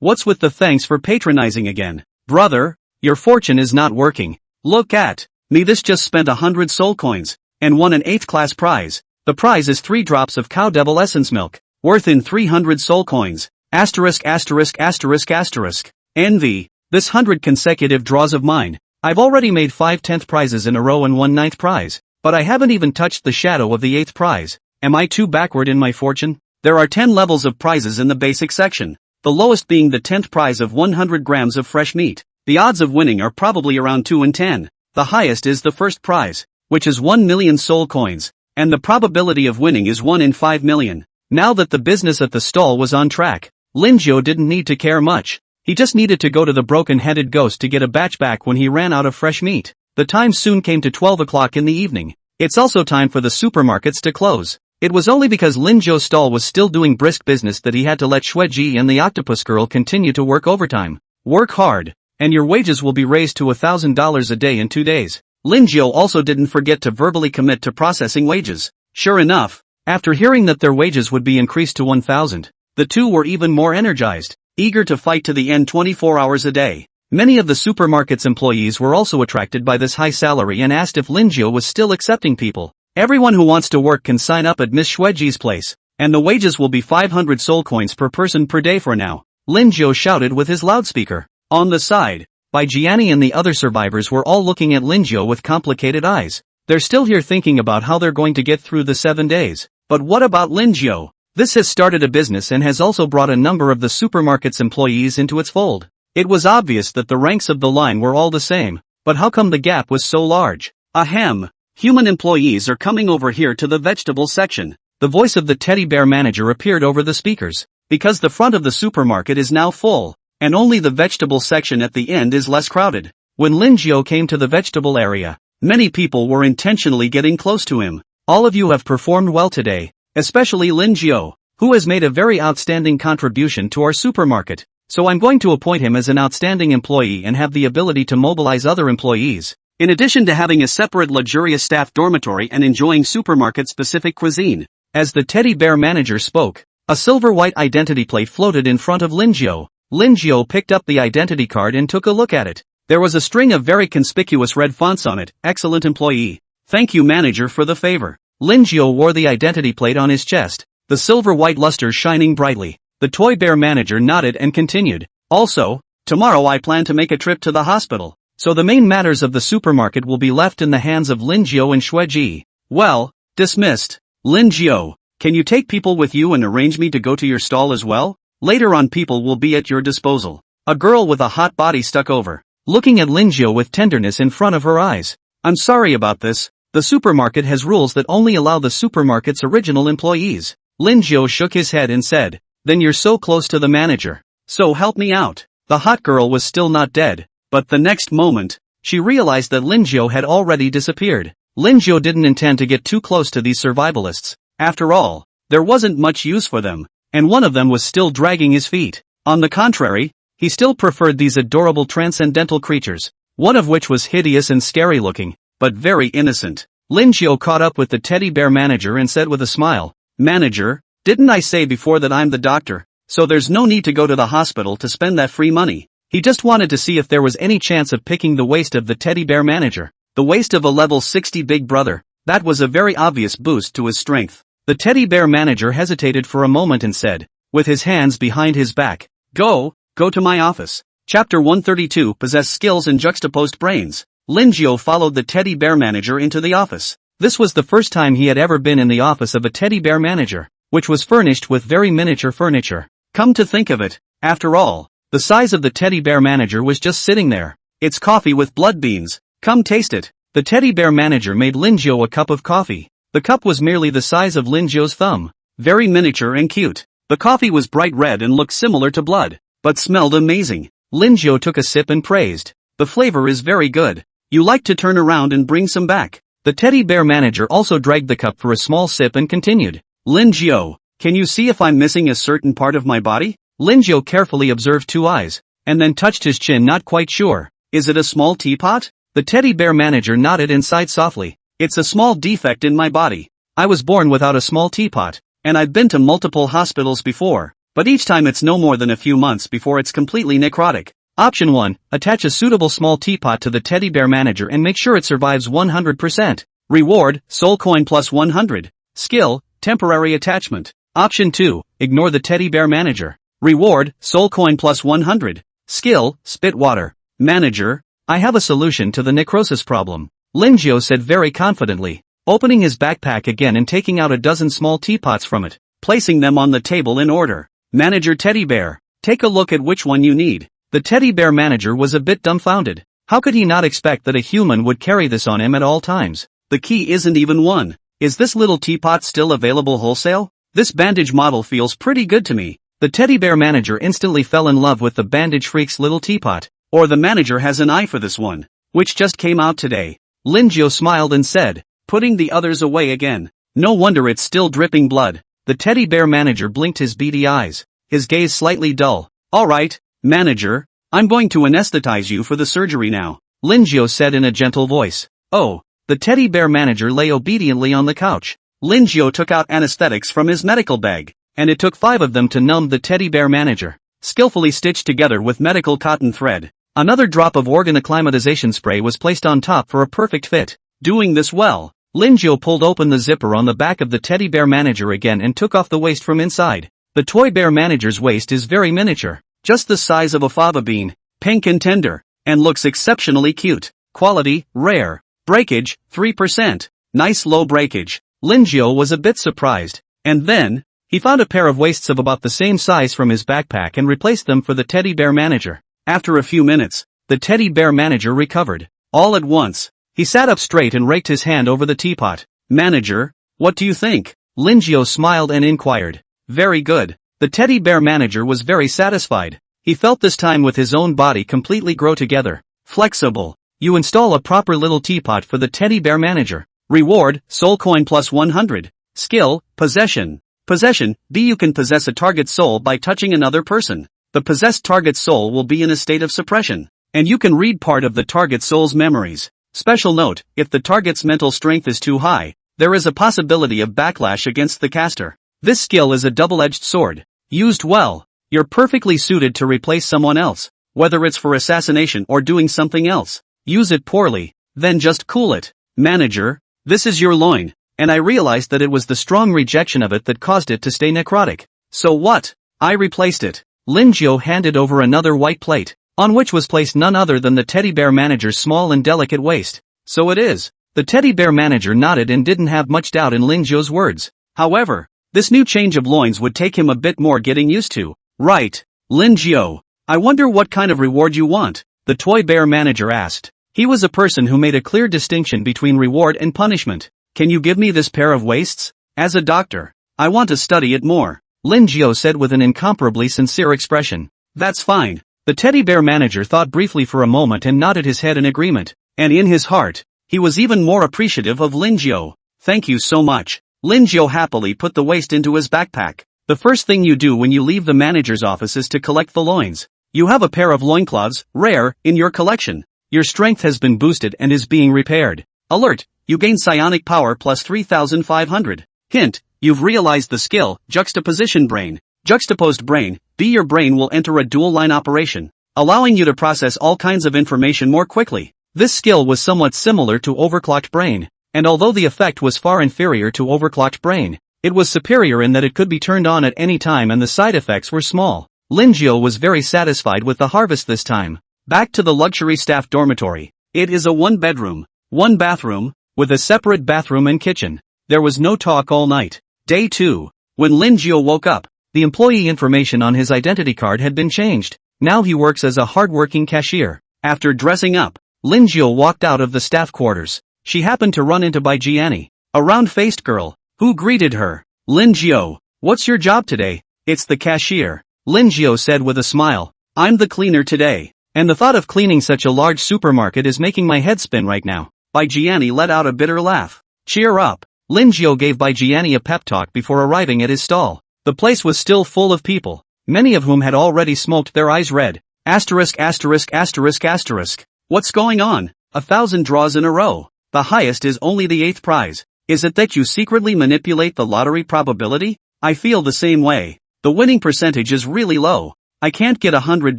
What's with the thanks for patronizing again? Brother, Your fortune is not working. Look at me, this just spent 100 soul coins, and won an 8th class prize. The prize is 3 drops of cow devil essence milk, worth in 300 soul coins. Asterisk asterisk asterisk asterisk. Envy. This 100 consecutive draws of mine. I've already made 5 10th prizes in a row and 1 9th prize, but I haven't even touched the shadow of the 8th prize. Am I too backward in my fortune? There are 10 levels of prizes in the basic section, the lowest being the 10th prize of 100 grams of fresh meat. The odds of winning are probably around 2 in 10. The highest is the first prize, which is 1 million soul coins, and the probability of winning is 1 in 5 million. Now that the business at the stall was on track, Linjo didn't need to care much. He just needed to go to the broken-headed ghost to get a batch back when he ran out of fresh meat. The time soon came to 12 o'clock in the evening. It's also time for the supermarkets to close. It was only because Linjo's stall was still doing brisk business that he had to let Shueji and the octopus girl continue to work overtime. Work hard, and your wages will be raised to $1,000 a day in 2 days. Linjo also didn't forget to verbally commit to processing wages. Sure enough, after hearing that their wages would be increased to 1,000, the two were even more energized, eager to fight to the end 24 hours a day. Many of the supermarket's employees were also attracted by this high salary and asked if Linjo was still accepting people. Everyone who wants to work can sign up at Miss Shueji's place, and the wages will be 500 soul coins per person per day for now, Linjo shouted with his loudspeaker. On the side, Bai Jiani and the other survivors were all looking at Linjo with complicated eyes. They're still here thinking about how they're going to get through the 7 days. But what about Linjo? This has started a business and has also brought a number of the supermarket's employees into its fold. It was obvious that the ranks of the line were all the same, but how come the gap was so large? Ahem. Human employees are coming over here to the vegetable section. The voice of the teddy bear manager appeared over the speakers. Because the front of the supermarket is now full, and only the vegetable section at the end is less crowded. When Linjo came to the vegetable area, many people were intentionally getting close to him. All of you have performed well today, especially Linjo, who has made a very outstanding contribution to our supermarket. So I'm going to appoint him as an outstanding employee and have the ability to mobilize other employees, in addition to having a separate luxurious staff dormitory and enjoying supermarket-specific cuisine. As the teddy bear manager spoke, a silver-white identity plate floated in front of Linjo. Linjo picked up the identity card and took a look at it. There was a string of very conspicuous red fonts on it. Excellent employee. Thank you, manager, for the favor. Linjo wore the identity plate on his chest, the silver-white luster shining brightly. The toy bear manager nodded and continued. Also, tomorrow I plan to make a trip to the hospital, so the main matters of the supermarket will be left in the hands of Linjo and Shueji. Well, dismissed. Linjo, can you take people with you and arrange me to go to your stall as well? Later on people will be at your disposal. A girl with a hot body stuck over, looking at Linjo with tenderness in front of her eyes. I'm sorry about this. The supermarket has rules that only allow the supermarket's original employees. Linjo shook his head and said, then you're so close to the manager. So help me out. The hot girl was still not dead, but the next moment, she realized that Linjo had already disappeared. Linjo didn't intend to get too close to these survivalists. After all, there wasn't much use for them, and one of them was still dragging his feet. On the contrary, he still preferred these adorable transcendental creatures, one of which was hideous and scary looking, but very innocent. Linjo caught up with the teddy bear manager and said with a smile, Manager, didn't I say before that I'm the doctor, so there's no need to go to the hospital to spend that free money. He just wanted to see if there was any chance of picking the waist of the teddy bear manager. The waist of a level 60 big brother. That was a very obvious boost to his strength. The teddy bear manager hesitated for a moment and said, with his hands behind his back, Go to my office. Chapter 132 Possess skills and juxtaposed brains. Linjo followed the teddy bear manager into the office. This was the first time he had ever been in the office of a teddy bear manager, which was furnished with very miniature furniture. Come to think of it, after all, the size of the teddy bear manager was just sitting there. It's coffee with blood beans. Come taste it. The teddy bear manager made Linjo a cup of coffee. The cup was merely the size of Linjo's thumb. Very miniature and cute. The coffee was bright red and looked similar to blood, but smelled amazing. Linjo took a sip and praised. The flavor is very good. You like to turn around and bring some back. The teddy bear manager also dragged the cup for a small sip and continued. Linjo, can you see if I'm missing a certain part of my body? Linjo carefully observed 2 eyes, and then touched his chin, not quite sure. Is it a small teapot? The teddy bear manager nodded and sighed softly. It's a small defect in my body. I was born without a small teapot, and I've been to multiple hospitals before, but each time it's no more than a few months before it's completely necrotic. Option 1. Attach a suitable small teapot to the teddy bear manager and make sure it survives 100%. Reward, soul coin plus 100. Skill, temporary attachment. Option 2. Ignore the teddy bear manager. Reward, soul coin plus 100. Skill, spit water. Manager, I have a solution to the necrosis problem, Linjio said very confidently, opening his backpack again and taking out a dozen small teapots from it, placing them on the table in order. Manager teddy bear, take a look at which one you need. The teddy bear manager was a bit dumbfounded. How could he not expect that a human would carry this on him at all times? The key isn't even one. Is this little teapot still available wholesale? This bandage model feels pretty good to me. The teddy bear manager instantly fell in love with the bandage freak's little teapot. Or the manager has an eye for this one, which just came out today. Linjio smiled and said, putting the others away again. No wonder it's still dripping blood. The teddy bear manager blinked his beady eyes, his gaze slightly dull. Alright, manager, I'm going to anesthetize you for the surgery now, Linjio said in a gentle voice. Oh, the teddy bear manager lay obediently on the couch. Linjio took out anesthetics from his medical bag, and it took 5 of them to numb the teddy bear manager, skillfully stitched together with medical cotton thread. Another drop of organ acclimatization spray was placed on top for a perfect fit. Doing this well, Linjio pulled open the zipper on the back of the teddy bear manager again and took off the waist from inside. The toy bear manager's waist is very miniature, just the size of a fava bean, pink and tender, and looks exceptionally cute. Quality, rare. Breakage, 3%. Nice low breakage. Linjio was a bit surprised. And then, he found a pair of waists of about the same size from his backpack and replaced them for the teddy bear manager. After a few minutes, the teddy bear manager recovered. All at once, he sat up straight and raked his hand over the teapot. Manager, what do you think? Linjio smiled and inquired. Very good. The teddy bear manager was very satisfied. He felt this time with his own body completely grow together. Flexible. You install a proper little teapot for the teddy bear manager. Reward, soul coin plus 100. Skill, possession. Possession, B. You can possess a target soul by touching another person. The possessed target soul will be in a state of suppression, and you can read part of the target soul's memories. Special note, if the target's mental strength is too high, there is a possibility of backlash against the caster. This skill is a double-edged sword. Used well, you're perfectly suited to replace someone else, whether it's for assassination or doing something else. Use it poorly, then just cool it. Manager, this is your loin, and I realized that it was the strong rejection of it that caused it to stay necrotic. So what? I replaced it. Linjio handed over another white plate, on which was placed none other than the teddy bear manager's small and delicate waist. So it is. The teddy bear manager nodded and didn't have much doubt in Linjio's words. However, this new change of loins would take him a bit more getting used to. Right, Linjio. I wonder what kind of reward you want, the toy bear manager asked. He was a person who made a clear distinction between reward and punishment. Can you give me this pair of waists? As a doctor, I want to study it more, Linjio said with an incomparably sincere expression. That's fine. The teddy bear manager thought briefly for a moment and nodded his head in agreement, and in his heart, he was even more appreciative of Linjio. Thank you so much. Linjio happily put the waist into his backpack. The first thing you do when you leave the manager's office is to collect the loins. You have a pair of loincloths, rare, in your collection. Your strength has been boosted and is being repaired. Alert, you gain psionic power plus 3,500. Hint, you've realized the skill, juxtaposition brain. Juxtaposed brain, B. Your brain will enter a dual-line operation, allowing you to process all kinds of information more quickly. This skill was somewhat similar to overclocked brain, and although the effect was far inferior to overclocked brain, it was superior in that it could be turned on at any time and the side effects were small. Linjio was very satisfied with the harvest this time. Back to the luxury staff dormitory. It is a 1-bedroom, 1-bathroom, with a separate bathroom and kitchen. There was no talk all night. Day 2. When Linjio woke up, the employee information on his identity card had been changed. Now he works as a hard-working cashier. After dressing up, Linjio walked out of the staff quarters. She happened to run into Baijiani, a round-faced girl, who greeted her. Linjio, what's your job today? It's the cashier, Linjio said with a smile. I'm the cleaner today, and the thought of cleaning such a large supermarket is making my head spin right now. Baijiani let out a bitter laugh. Cheer up. Linjio gave Baijiani a pep talk before arriving at his stall. The place was still full of people, many of whom had already smoked their eyes red. Asterisk asterisk asterisk asterisk. What's going on? 1,000 draws in a row. The highest is only the 8th prize. Is it that you secretly manipulate the lottery probability? I feel the same way. The winning percentage is really low. I can't get 100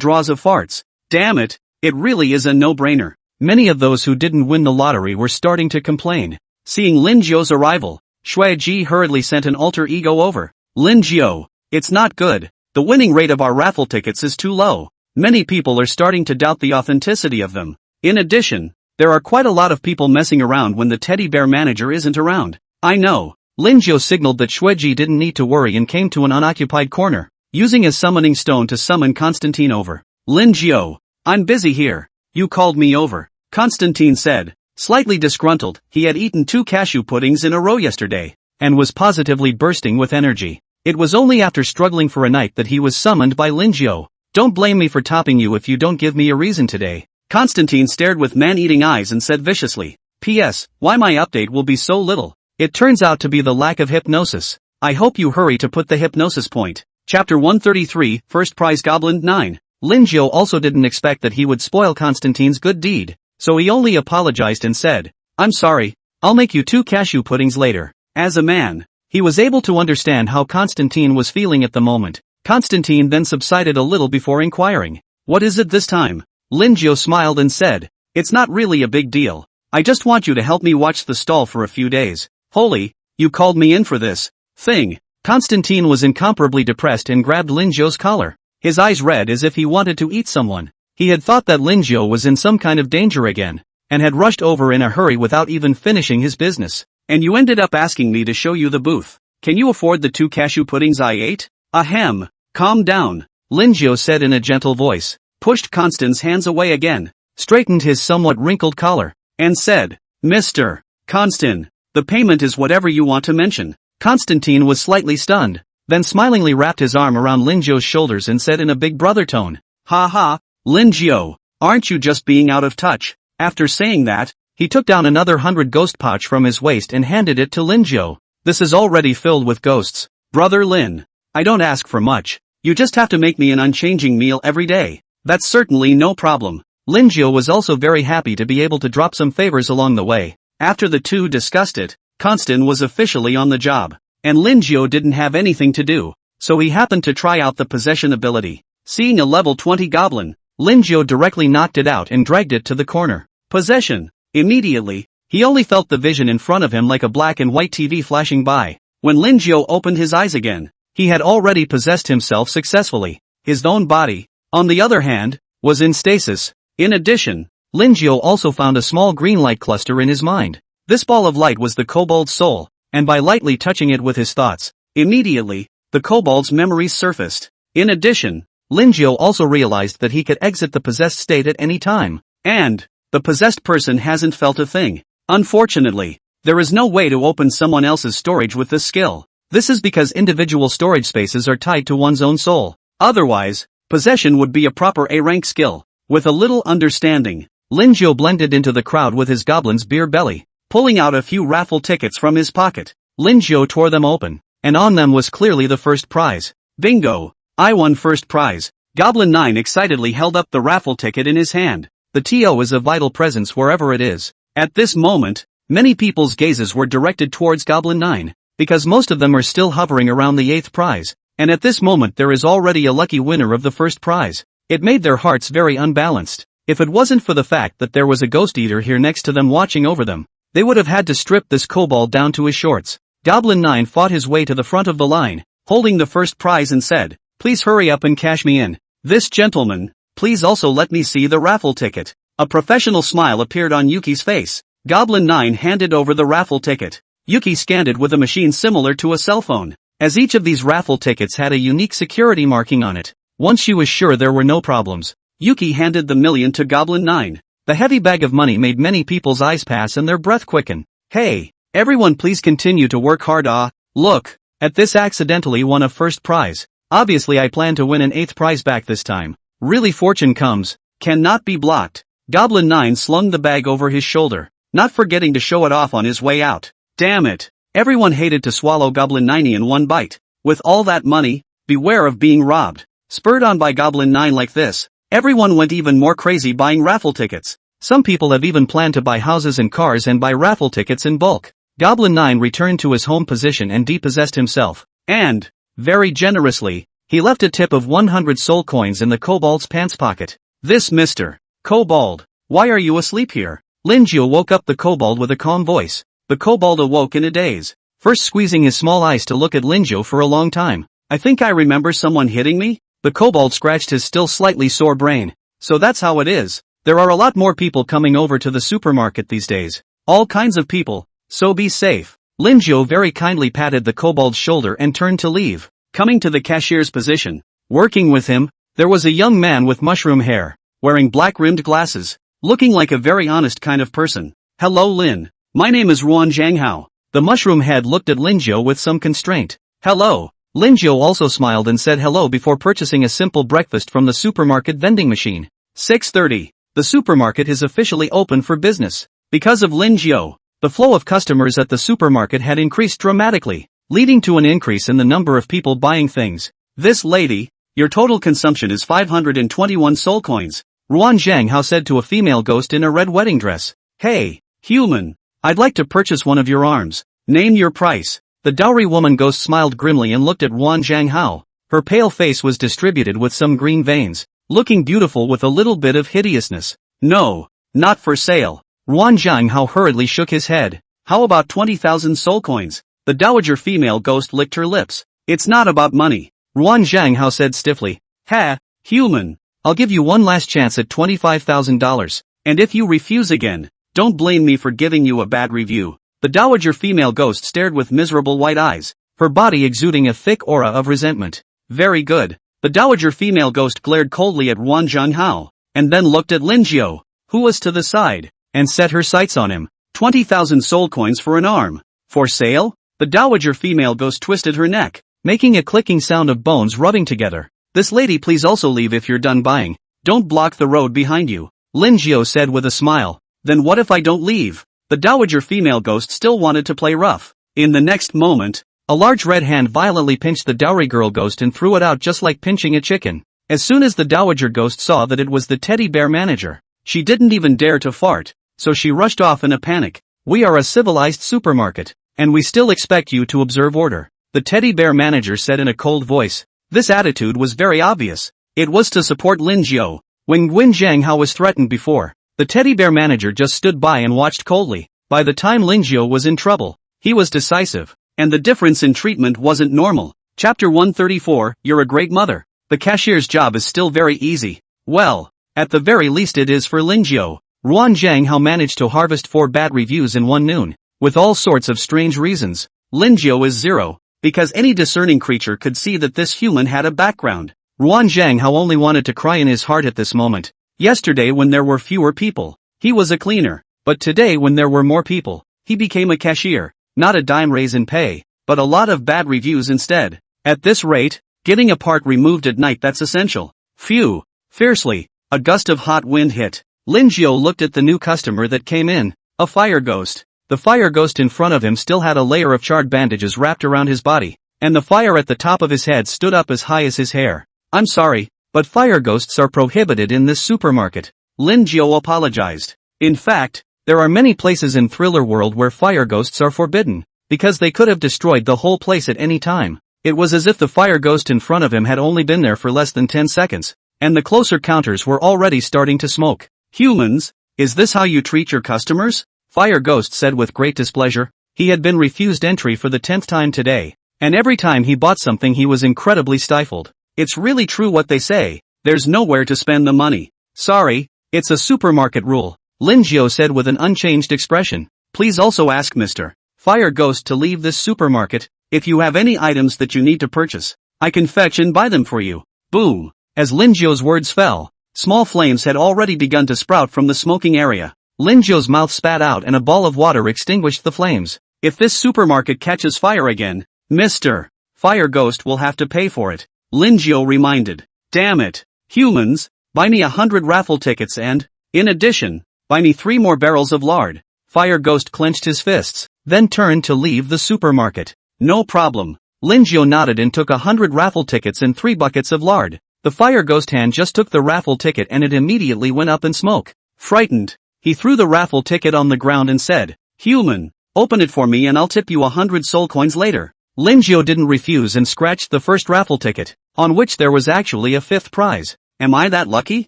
draws of farts. Damn it, it really is a no-brainer. Many of those who didn't win the lottery were starting to complain. Seeing Lin Jiao's arrival, Shui Ji hurriedly sent an alter ego over. Lin Jiao, it's not good. The winning rate of our raffle tickets is too low. Many people are starting to doubt the authenticity of them. In addition, there are quite a lot of people messing around when the teddy bear manager isn't around. I know. Lin Jiao signaled that Shui Ji didn't need to worry and came to an unoccupied corner, using his summoning stone to summon Constantine over. Lin Jiao, I'm busy here. You called me over. Constantine said, slightly disgruntled. He had eaten 2 cashew puddings in a row yesterday, and was positively bursting with energy. It was only after struggling for a night that he was summoned by Lin Jiao. Don't blame me for topping you if you don't give me a reason today. Constantine stared with man-eating eyes and said viciously, P.S. Why my update will be so little? It turns out to be the lack of hypnosis. I hope you hurry to put the hypnosis point. Chapter 133, First Prize Goblin 9. Lin Jiao also didn't expect that he would spoil Constantine's good deed, so he only apologized and said, I'm sorry, I'll make you 2 cashew puddings later. As a man, he was able to understand how Constantine was feeling at the moment. Constantine then subsided a little before inquiring, what is it this time? Lin Jiao smiled and said, it's not really a big deal. I just want you to help me watch the stall for a few days. Holy, you called me in for this thing. Constantine was incomparably depressed and grabbed Lin Jiao's collar. His eyes read as if he wanted to eat someone. He had thought that Lin Jiao was in some kind of danger again, and had rushed over in a hurry without even finishing his business. And you ended up asking me to show you the booth. Can you afford the 2 cashew puddings I ate? Ahem. Calm down, Lin Jiao said in a gentle voice, pushed Constance's hands away again, straightened his somewhat wrinkled collar, and said, Mr. Constant, the payment is whatever you want to mention. Constantine was slightly stunned, then smilingly wrapped his arm around Lin Jiao's shoulders and said in a big brother tone, Ha ha, Lin Jiao, aren't you just being out of touch? After saying that, he took down another 100 ghost pouch from his waist and handed it to Lin Jiao. This is already filled with ghosts. Brother Lin, I don't ask for much. You just have to make me an unchanging meal every day. That's certainly no problem. Lin Jiao was also very happy to be able to drop some favors along the way. After the two discussed it, Constant was officially on the job, and Lin Jiao didn't have anything to do, so he happened to try out the possession ability. Seeing a level 20 goblin, Lin Jiao directly knocked it out and dragged it to the corner. Possession. Immediately, he only felt the vision in front of him like a black and white TV flashing by. When Lin Jiao opened his eyes again, he had already possessed himself successfully. His own body, on the other hand, was in stasis. In addition, Lin Jiao also found a small green light cluster in his mind. This ball of light was the kobold's soul, and by lightly touching it with his thoughts, immediately, the kobold's memories surfaced. In addition, Lin Jiao also realized that he could exit the possessed state at any time, and the possessed person hasn't felt a thing. Unfortunately, there is no way to open someone else's storage with this skill. This is because individual storage spaces are tied to one's own soul. Otherwise, possession would be a proper A-rank skill. With a little understanding, Lin Jiao blended into the crowd with his goblin's beer belly. Pulling out a few raffle tickets from his pocket, Lin Jiao tore them open, and on them was clearly the first prize. Bingo! I won first prize. Goblin 9 excitedly held up the raffle ticket in his hand. The TO is a vital presence wherever it is. At this moment, many people's gazes were directed towards Goblin 9, because most of them are still hovering around the 8th prize, and at this moment there is already a lucky winner of the first prize. It made their hearts very unbalanced. If it wasn't for the fact that there was a ghost eater here next to them watching over them, they would have had to strip this kobold down to his shorts. Goblin 9 fought his way to the front of the line, holding the first prize and said, Please hurry up and cash me in. This gentleman, please also let me see the raffle ticket. A professional smile appeared on Yuki's face. Goblin 9 handed over the raffle ticket. Yuki scanned it with a machine similar to a cell phone, as each of these raffle tickets had a unique security marking on it. Once she was sure there were no problems, Yuki handed the million to Goblin 9. The heavy bag of money made many people's eyes pass and their breath quicken. Hey, everyone please continue to work hard. Look, at this accidentally won a first prize. Obviously I plan to win an 8th prize back this time. Really fortune comes, cannot be blocked. Goblin 9 slung the bag over his shoulder, not forgetting to show it off on his way out. Damn it. Everyone hated to swallow Goblin 9 in one bite. With all that money, beware of being robbed. Spurred on by Goblin 9 like this, everyone went even more crazy buying raffle tickets. Some people have even planned to buy houses and cars and buy raffle tickets in bulk. Goblin 9 returned to his home position and depossessed himself. And, very generously, he left a tip of 100 soul coins in the kobold's pants pocket. This Mr. Kobold. Why are you asleep here? Lin Jiu woke up the kobold with a calm voice. The kobold awoke in a daze, first squeezing his small eyes to look at Lin Jiu for a long time. I think I remember someone hitting me? The kobold scratched his still slightly sore brain. So that's how it is. There are a lot more people coming over to the supermarket these days. All kinds of people, so be safe. Lin Jiu very kindly patted the kobold's shoulder and turned to leave. Coming to the cashier's position, working with him, there was a young man with mushroom hair, wearing black-rimmed glasses, looking like a very honest kind of person. Hello Lin. My name is Ruan Zhanghao. The mushroom head looked at Lin Jiu with some constraint. Hello. Lin Jiu also smiled and said hello before purchasing a simple breakfast from the supermarket vending machine. 6:30. The supermarket is officially open for business. Because of Lin Jiu, the flow of customers at the supermarket had increased dramatically, leading to an increase in the number of people buying things. This lady, your total consumption is 521 soul coins, Ruan Zhanghao said to a female ghost in a red wedding dress. Hey, human, I'd like to purchase one of your arms. Name your price. The dowry woman ghost smiled grimly and looked at Ruan Zhanghao. Her pale face was distributed with some green veins, looking beautiful with a little bit of hideousness. No, not for sale. Ruan Zhanghao hurriedly shook his head. How about 20,000 soul coins? The dowager female ghost licked her lips. It's not about money, Ruan Zhanghao said stiffly. Ha, human, I'll give you one last chance at $25,000. And if you refuse again, don't blame me for giving you a bad review. The dowager female ghost stared with miserable white eyes, her body exuding a thick aura of resentment. Very good. The dowager female ghost glared coldly at Ruan Zhanghao, and then looked at Lin Jiu, who was to the side, and set her sights on him. 20,000 soul coins for an arm. For sale? The dowager female ghost twisted her neck, making a clicking sound of bones rubbing together. This lady, please also leave if you're done buying. Don't block the road behind you, Lin Jiu said with a smile. Then what if I don't leave? The dowager female ghost still wanted to play rough. In the next moment, a large red hand violently pinched the dowry girl ghost and threw it out just like pinching a chicken. As soon as the dowager ghost saw that it was the teddy bear manager, she didn't even dare to fart, so she rushed off in a panic. We are a civilized supermarket, and we still expect you to observe order, the teddy bear manager said in a cold voice. This attitude was very obvious. It was to support Lin Jiu. When Guin Zhanghao was threatened before, the teddy bear manager just stood by and watched coldly. By the time Lin Jiu was in trouble, he was decisive, and the difference in treatment wasn't normal. Chapter 134, You're a great mother. The cashier's job is still very easy. Well, at the very least it is for Lin Jiu. Ruan Zhanghao managed to harvest 4 bad reviews in one noon, with all sorts of strange reasons. Lin Jiu is 0, because any discerning creature could see that this human had a background. Ruan Zhanghao only wanted to cry in his heart at this moment. Yesterday when there were fewer people, he was a cleaner, but today when there were more people, he became a cashier. Not a dime raise in pay, but a lot of bad reviews instead. At this rate, getting a part removed at night, that's essential. Phew. Fiercely, a gust of hot wind hit. Lin Jiu looked at the new customer that came in, a fire ghost. The fire ghost in front of him still had a layer of charred bandages wrapped around his body, and the fire at the top of his head stood up as high as his hair. I'm sorry, but fire ghosts are prohibited in this supermarket. Lin Jiu apologized. In fact, there are many places in Thriller World where fire ghosts are forbidden, because they could have destroyed the whole place at any time. It was as if the fire ghost in front of him had only been there for less than 10 seconds, and the closer counters were already starting to smoke. Humans, is this how you treat your customers? Fire Ghost said with great displeasure. He had been refused entry for the 10th time today, and every time he bought something he was incredibly stifled. It's really true what they say, there's nowhere to spend the money. Sorry, it's a supermarket rule, Lin Jiu said with an unchanged expression. Please also ask Mr. Fire Ghost to leave this supermarket. If you have any items that you need to purchase, I can fetch and buy them for you. Boom. As Lin Jiu's words fell, small flames had already begun to sprout from the smoking area. Lin Jiu's mouth spat out and a ball of water extinguished the flames. If this supermarket catches fire again, Mr. Fire Ghost will have to pay for it, Lin Jiu reminded. Damn it. Humans, buy me 100 raffle tickets and, in addition, buy me 3 more barrels of lard. Fire Ghost clenched his fists, then turned to leave the supermarket. No problem. Lin Jiu nodded and took 100 raffle tickets and 3 buckets of lard. The Fire Ghost hand just took the raffle ticket and it immediately went up in smoke. Frightened, he threw the raffle ticket on the ground and said, Human, open it for me and I'll tip you 100 soul coins later. Lin Jiu didn't refuse and scratched the first raffle ticket, on which there was actually a 5th prize. Am I that lucky?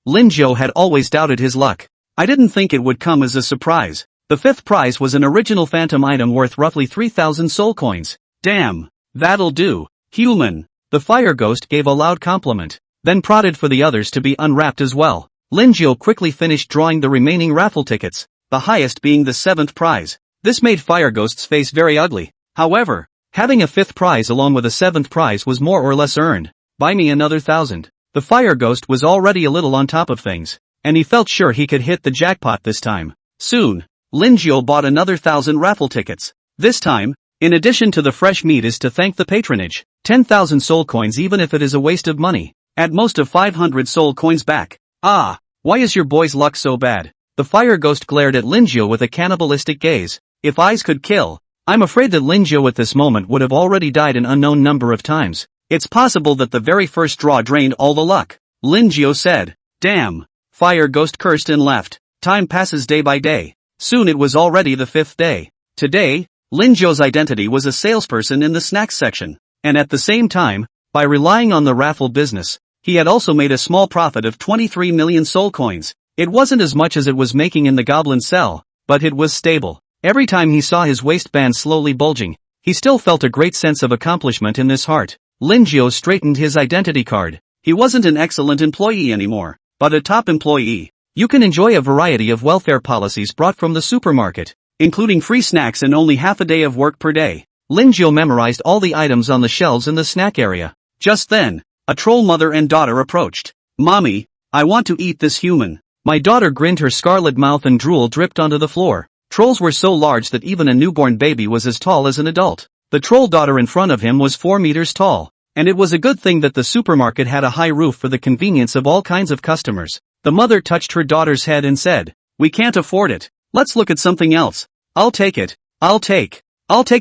Lin Jiu had always doubted his luck. I didn't think it would come as a surprise. The fifth prize was an original phantom item worth roughly 3,000 soul coins. Damn. That'll do. Human. The fire ghost gave a loud compliment, then prodded for the others to be unwrapped as well. Lin Jiu quickly finished drawing the remaining raffle tickets, the highest being the seventh prize. This made Fire Ghost's face very ugly. However, having a fifth prize along with a seventh prize was more or less earned. Buy me another 1,000. The Fire Ghost was already a little on top of things, and he felt sure he could hit the jackpot this time. Soon, Lin Jiu bought another 1,000 raffle tickets. This time, in addition to the fresh meat is to thank the patronage. 10,000 soul coins even if it is a waste of money. At most of 500 soul coins back. Ah, why is your boy's luck so bad? The Fire Ghost glared at Lin Jiu with a cannibalistic gaze. If eyes could kill, I'm afraid that Lin Jiu at this moment would have already died an unknown number of times. It's possible that the very first draw drained all the luck. Lin Jiu said. Damn. Fire Ghost cursed and left. Time passes day by day. Soon it was already the fifth day. Today, Lin Jiu's identity was a salesperson in the snacks section. And at the same time, by relying on the raffle business, he had also made a small profit of 23 million soul coins. It wasn't as much as it was making in the goblin cell, but it was stable. Every time he saw his waistband slowly bulging, he still felt a great sense of accomplishment in his heart. Lin Jiu straightened his identity card. He wasn't an excellent employee anymore, but a top employee. You can enjoy a variety of welfare policies brought from the supermarket, including free snacks and only half a day of work per day. Lin Jiu memorized all the items on the shelves in the snack area. Just then, a troll mother and daughter approached. Mommy, I want to eat this human. My daughter grinned her scarlet mouth and drool dripped onto the floor. Trolls were so large that even a newborn baby was as tall as an adult. The troll daughter in front of him was 4 meters tall, and it was a good thing that the supermarket had a high roof for the convenience of all kinds of customers. The mother touched her daughter's head and said, "We can't afford it. Let's look at something else." "I'll take it. I'll take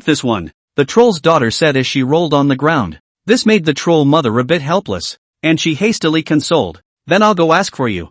this one," the troll's daughter said as she rolled on the ground. This made the troll mother a bit helpless, and she hastily consoled. "Then I'll go ask for you."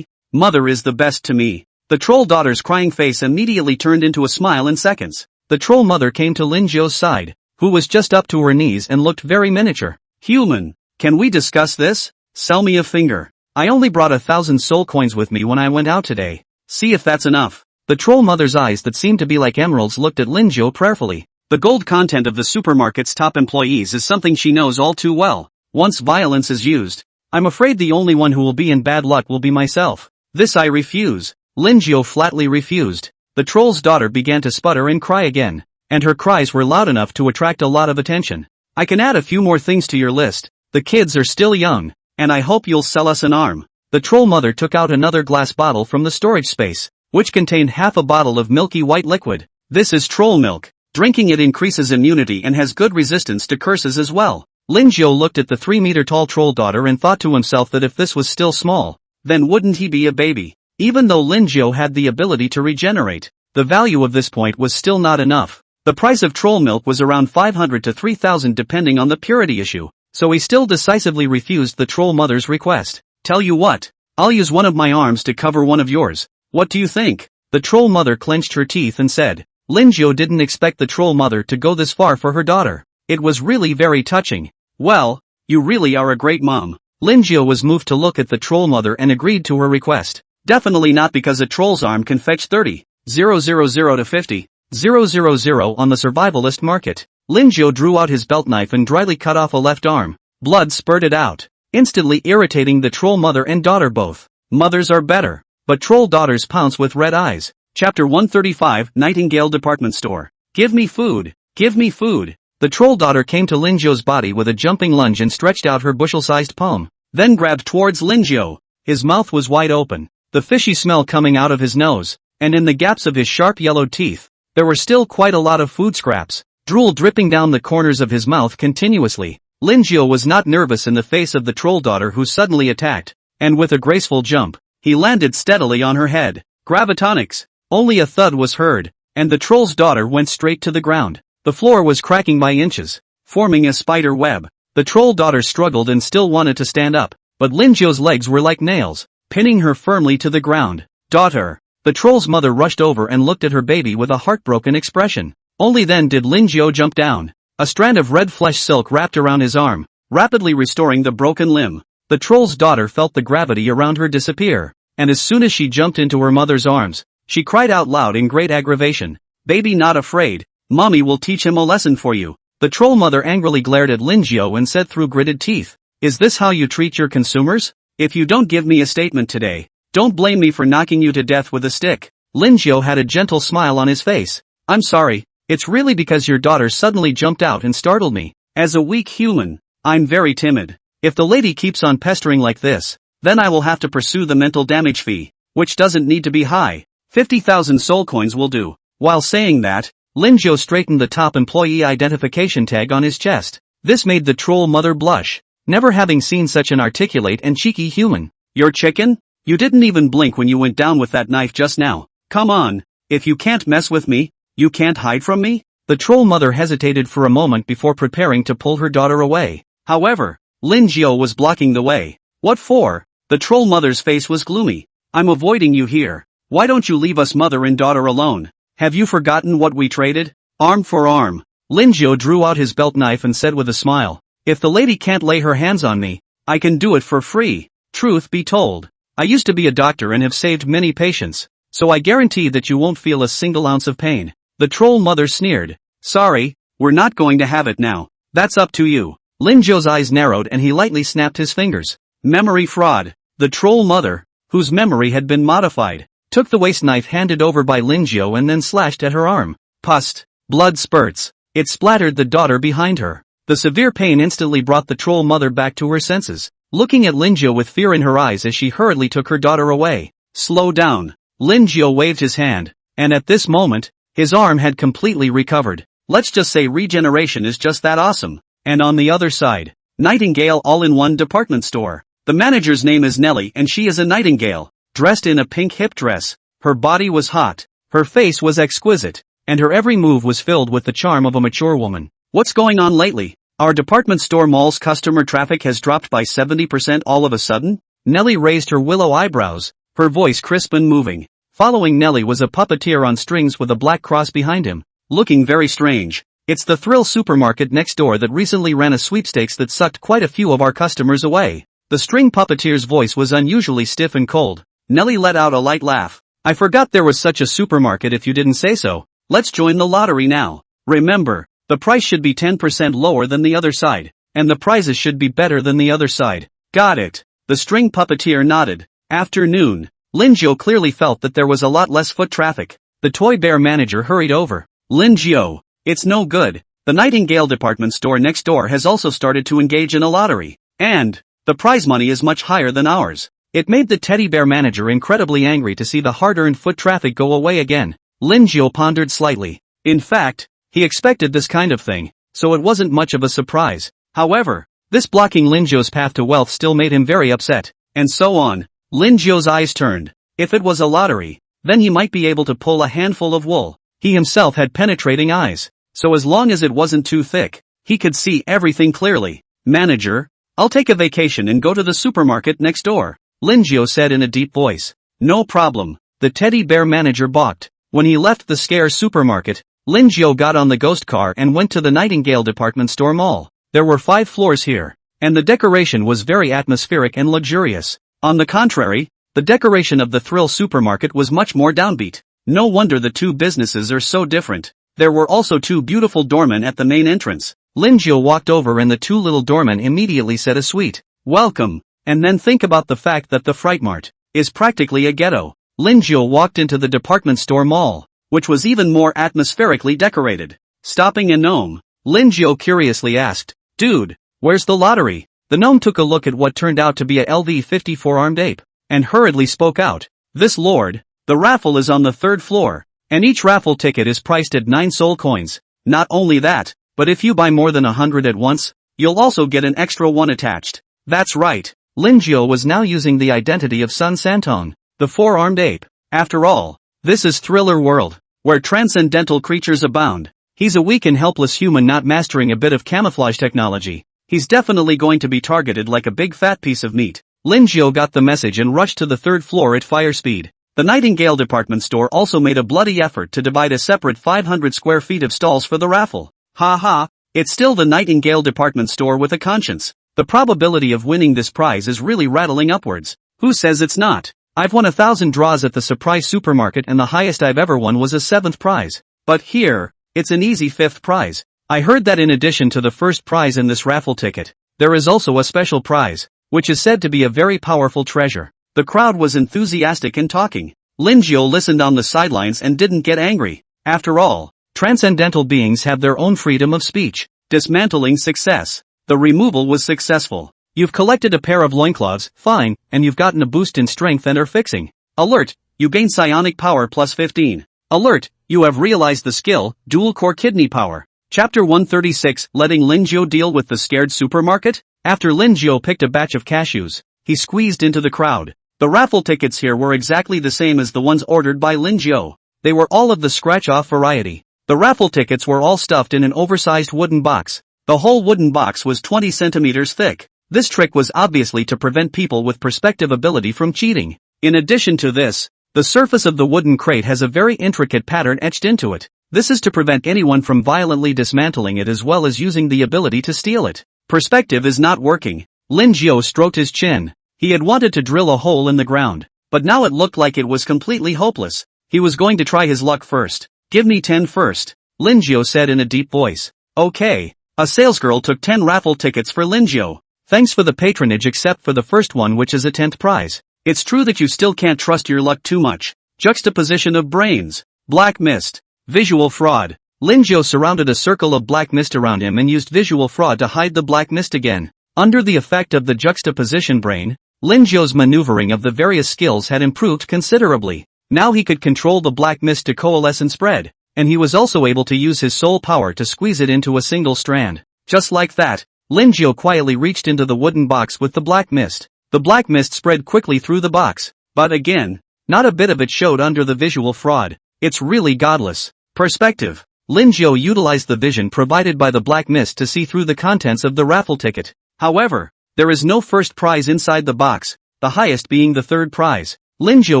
Mother is the best to me." The troll daughter's crying face immediately turned into a smile in seconds. The troll mother came to Lin Jiu's side, who was just up to her knees and looked very miniature. "Human, can we discuss this? Sell me a finger. I only brought 1,000 soul coins with me when I went out today. See if that's enough." The troll mother's eyes that seemed to be like emeralds looked at Lin Jiu prayerfully. The gold content of the supermarket's top employees is something she knows all too well. Once violence is used, I'm afraid the only one who will be in bad luck will be myself. This I refuse. Lin Jiu flatly refused. The troll's daughter began to sputter and cry again, and her cries were loud enough to attract a lot of attention. "I can add a few more things to your list. The kids are still young, and I hope you'll sell us an arm." The troll mother took out another glass bottle from the storage space, which contained half a bottle of milky white liquid. "This is troll milk. Drinking it increases immunity and has good resistance to curses as well." Lin Jiu looked at the 3-meter-tall troll daughter and thought to himself that if this was still small, then wouldn't he be a baby? Even though Lin Jiu had the ability to regenerate, the value of this point was still not enough. The price of troll milk was around 500 to 3,000 depending on the purity issue, so he still decisively refused the troll mother's request. "Tell you what, I'll use one of my arms to cover one of yours. What do you think?" The troll mother clenched her teeth and said. Lin Jiu didn't expect the troll mother to go this far for her daughter. It was really very touching. "Well, you really are a great mom." Lin Jiu was moved to look at the troll mother and agreed to her request. Definitely not because a troll's arm can fetch 30,000 to 50,000 on the survivalist market. Lin Jiu drew out his belt knife and dryly cut off a left arm. Blood spurted out, instantly irritating the troll mother and daughter both. Mothers are better, but troll daughters pounce with red eyes. Chapter 135, Nightingale Department Store. "Give me food, give me food." The troll daughter came to Lin Jiu's body with a jumping lunge and stretched out her bushel-sized palm, then grabbed towards Lin Jiu. His mouth was wide open, the fishy smell coming out of his nose, and in the gaps of his sharp yellowed teeth, there were still quite a lot of food scraps, drool dripping down the corners of his mouth continuously. Lin Jiu was not nervous in the face of the troll daughter who suddenly attacked, and with a graceful jump, he landed steadily on her head. Gravitonics. Only a thud was heard, and the troll's daughter went straight to the ground. The floor was cracking by inches, forming a spider web. The troll daughter struggled and still wanted to stand up, but Lin Jiu's legs were like nails, pinning her firmly to the ground. "Daughter." The troll's mother rushed over and looked at her baby with a heartbroken expression. Only then did Lin Jiu jump down. A strand of red flesh silk wrapped around his arm, rapidly restoring the broken limb. The troll's daughter felt the gravity around her disappear, and as soon as she jumped into her mother's arms, she cried out loud in great aggravation, "Baby, not afraid. Mommy will teach him a lesson for you." The troll mother angrily glared at Lin Jiao and said through gritted teeth, "Is this how you treat your consumers? If you don't give me a statement today, don't blame me for knocking you to death with a stick." Lin Jiao had a gentle smile on his face. "I'm sorry, it's really because your daughter suddenly jumped out and startled me. As a weak human, I'm very timid. If the lady keeps on pestering like this, then I will have to pursue the mental damage fee, which doesn't need to be high. 50,000 soul coins will do." While saying that, Lin Jiao straightened the top employee identification tag on his chest. This made the troll mother blush, never having seen such an articulate and cheeky human. "Your chicken? You didn't even blink when you went down with that knife just now. Come on, if you can't mess with me, you can't hide from me?" The troll mother hesitated for a moment before preparing to pull her daughter away. However, Lin Jiao was blocking the way. "What for?" The troll mother's face was gloomy. "I'm avoiding you here. Why don't you leave us mother and daughter alone? Have you forgotten what we traded? Arm for arm." Lin Jiao drew out his belt knife and said with a smile, "If the lady can't lay her hands on me, I can do it for free. Truth be told, I used to be a doctor and have saved many patients, so I guarantee that you won't feel a single ounce of pain." The troll mother sneered. "Sorry, we're not going to have it now. That's up to you." Lin Jiao's eyes narrowed and he lightly snapped his fingers. Memory fraud. The troll mother, whose memory had been modified, took the waste knife handed over by Lin Jiao and then slashed at her arm. Pus. Blood spurts. It splattered the daughter behind her. The severe pain instantly brought the troll mother back to her senses, looking at Lin Jiao with fear in her eyes as she hurriedly took her daughter away. "Slow down." Lin Jiao waved his hand, and at this moment, his arm had completely recovered. Let's just say regeneration is just that awesome. And on the other side, Nightingale all-in-one department store. The manager's name is Nelly and she is a nightingale, dressed in a pink hip dress. Her body was hot, her face was exquisite, and her every move was filled with the charm of a mature woman. "What's going on lately? Our department store mall's customer traffic has dropped by 70% all of a sudden?" Nelly raised her willow eyebrows, her voice crisp and moving. Following Nelly was a puppeteer on strings with a black cross behind him, looking very strange. "It's the Thrill supermarket next door that recently ran a sweepstakes that sucked quite a few of our customers away." The string puppeteer's voice was unusually stiff and cold. Nelly let out a light laugh. "I forgot there was such a supermarket if you didn't say so. Let's join the lottery now. Remember, the price should be 10% lower than the other side, and the prizes should be better than the other side." "Got it." The string puppeteer nodded. Afternoon. Lin Jiao clearly felt that there was a lot less foot traffic. The toy bear manager hurried over. "Lin Jiao, it's no good. The Nightingale department store next door has also started to engage in a lottery, and the prize money is much higher than ours." It made the teddy bear manager incredibly angry to see the hard-earned foot traffic go away again. Lin Jiao pondered slightly. In fact, he expected this kind of thing, so it wasn't much of a surprise. However, this blocking Lin Jiao's path to wealth still made him very upset. And so on. Lin Jiao's eyes turned. If it was a lottery, then he might be able to pull a handful of wool. He himself had penetrating eyes, so as long as it wasn't too thick, he could see everything clearly. "Manager, I'll take a vacation and go to the supermarket next door," Lin Jiao said in a deep voice. "No problem." The teddy bear manager balked. When he left the scare supermarket, Lin Jiao got on the ghost car and went to the Nightingale department store mall. There were 5 floors here, and the decoration was very atmospheric and luxurious. On the contrary, the decoration of the Thrill supermarket was much more downbeat. No wonder the two businesses are so different. There were also 2 beautiful doormen at the main entrance. Lin Jiao walked over and the 2 little doormen immediately said a sweet "Welcome," and then think about the fact that the Fright Mart is practically a ghetto. Lin Jiao walked into the department store mall, which was even more atmospherically decorated. Stopping a gnome, Lin Jiao curiously asked, "Dude, where's the lottery?" The gnome took a look at what turned out to be a LV-54 armed ape, and hurriedly spoke out, "This lord, the raffle is on the 3rd floor, and each raffle ticket is priced at 9 soul coins. Not only that, but if you buy more than 100 at once, you'll also get an extra one attached." That's right. Lin Jiao was now using the identity of Sun Santong, the 4-armed ape. After all, this is Thriller World, where transcendental creatures abound. He's a weak and helpless human not mastering a bit of camouflage technology. He's definitely going to be targeted like a big fat piece of meat. Lin Jiao got the message and rushed to the 3rd floor at fire speed. The Nightingale department store also made a bloody effort to divide a separate 500 square feet of stalls for the raffle. Ha ha, it's still the Nightingale department store with a conscience. The probability of winning this prize is really rattling upwards. Who says it's not? I've won 1,000 draws at the surprise supermarket and the highest I've ever won was a 7th prize. But here, it's an easy 5th prize. I heard that in addition to the first prize in this raffle ticket, there is also a special prize, which is said to be a very powerful treasure. The crowd was enthusiastic and talking. Lin Jiu listened on the sidelines and didn't get angry. After all, transcendental beings have their own freedom of speech. Dismantling success. The removal was successful. You've collected a pair of loincloths, fine, and you've gotten a boost in strength and are fixing. Alert, you gain psionic power plus 15. Alert, you have realized the skill, dual core kidney power. Chapter 136, letting Lin Jiu deal with the scared supermarket? After Lin Jiu picked a batch of cashews, he squeezed into the crowd. The raffle tickets here were exactly the same as the ones ordered by Lin Jiu. They were all of the scratch-off variety. The raffle tickets were all stuffed in an oversized wooden box. The whole wooden box was 20 centimeters thick. This trick was obviously to prevent people with perspective ability from cheating. In addition to this, the surface of the wooden crate has a very intricate pattern etched into it. This is to prevent anyone from violently dismantling it as well as using the ability to steal it. Perspective is not working. Lin Jiu stroked his chin. He had wanted to drill a hole in the ground, but now it looked like it was completely hopeless. He was going to try his luck first. Give me 10 first, Lin Jiu said in a deep voice. Okay. A salesgirl took 10 raffle tickets for Lin Jiu. Thanks for the patronage except for the first one, which is a 10th prize. It's true that you still can't trust your luck too much. Juxtaposition of brains. Black mist. Visual fraud. Lin Jiu surrounded a circle of black mist around him and used visual fraud to hide the black mist again. Under the effect of the juxtaposition brain, Lin Jiu's maneuvering of the various skills had improved considerably. Now he could control the black mist to coalesce and spread, and he was also able to use his soul power to squeeze it into a single strand. Just like that, Lin Jiu quietly reached into the wooden box with the black mist. The black mist spread quickly through the box, but again, not a bit of it showed under the visual fraud. It's really godless. Perspective. Lin Jiu utilized the vision provided by the black mist to see through the contents of the raffle ticket. However, there is no first prize inside the box, the highest being the 3rd prize. Lin Jiu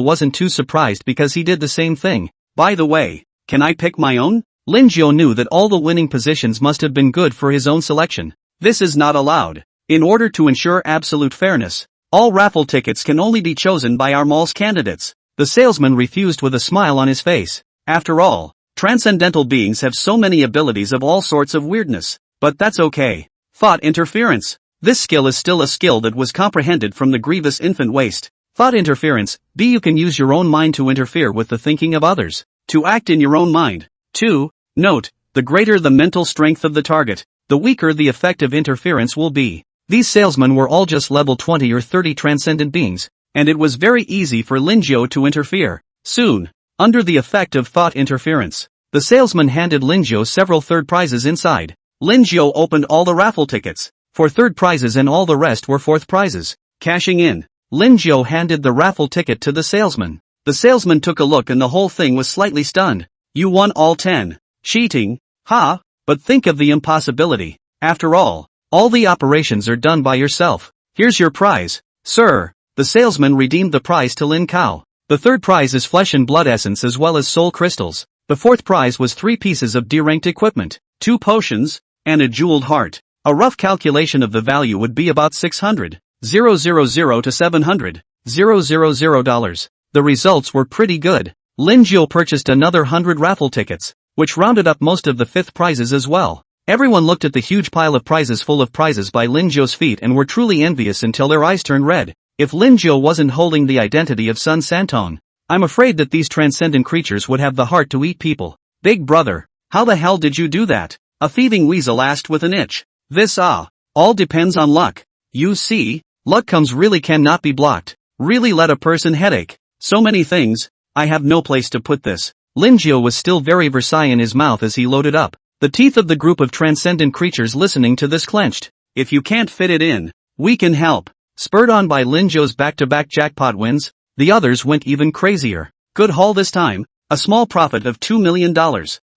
wasn't too surprised because he did the same thing. By the way, can I pick my own? Lin Jiu knew that all the winning positions must have been good for his own selection. This is not allowed. In order to ensure absolute fairness, all raffle tickets can only be chosen by our mall's candidates. The salesman refused with a smile on his face. After all, transcendental beings have so many abilities of all sorts of weirdness. But that's okay. Thought interference. This skill is still a skill that was comprehended from the grievous infant waste. Thought interference. B. You can use your own mind to interfere with the thinking of others. To act in your own mind. 2. Note, the greater the mental strength of the target, the weaker the effect of interference will be. These salesmen were all just level 20 or 30 transcendent beings, and it was very easy for Lin Jiu to interfere. Soon, under the effect of thought interference, the salesman handed Lin Jiu several 3rd prizes inside. Lin Jiu opened all the raffle tickets for 3rd prizes and all the rest were 4th prizes. Cashing in, Lin Jiu handed the raffle ticket to the salesman. The salesman took a look and the whole thing was slightly stunned. You won all 10. Cheating? Ha! But think of the impossibility. After all the operations are done by yourself. Here's your prize, sir. The salesman redeemed the prize to Lin Kao. The 3rd prize is flesh and blood essence as well as soul crystals. The 4th prize was 3 pieces of D-ranked equipment, 2 potions, and a jeweled heart. A rough calculation of the value would be about $600,000 to $700,000. The results were pretty good. Lin Jiu purchased another 100 raffle tickets, which rounded up most of the 5th prizes as well. Everyone looked at the huge pile of prizes full of prizes by Lin Jiu's feet and were truly envious until their eyes turned red. If Lin Jiu wasn't holding the identity of Sun Santong, I'm afraid that these transcendent creatures would have the heart to eat people. Big brother, how the hell did you do that? A thieving weasel asked with an itch. This all depends on luck. You see, luck really cannot be blocked. Really let a person headache. So many things, I have no place to put this. Lin Jiu was still very Versailles in his mouth as he loaded up. The teeth of the group of transcendent creatures listening to this clenched. If you can't fit it in, we can help. Spurred on by Lin Jiu's back-to-back jackpot wins, the others went even crazier. Good haul this time, a small profit of $2 million.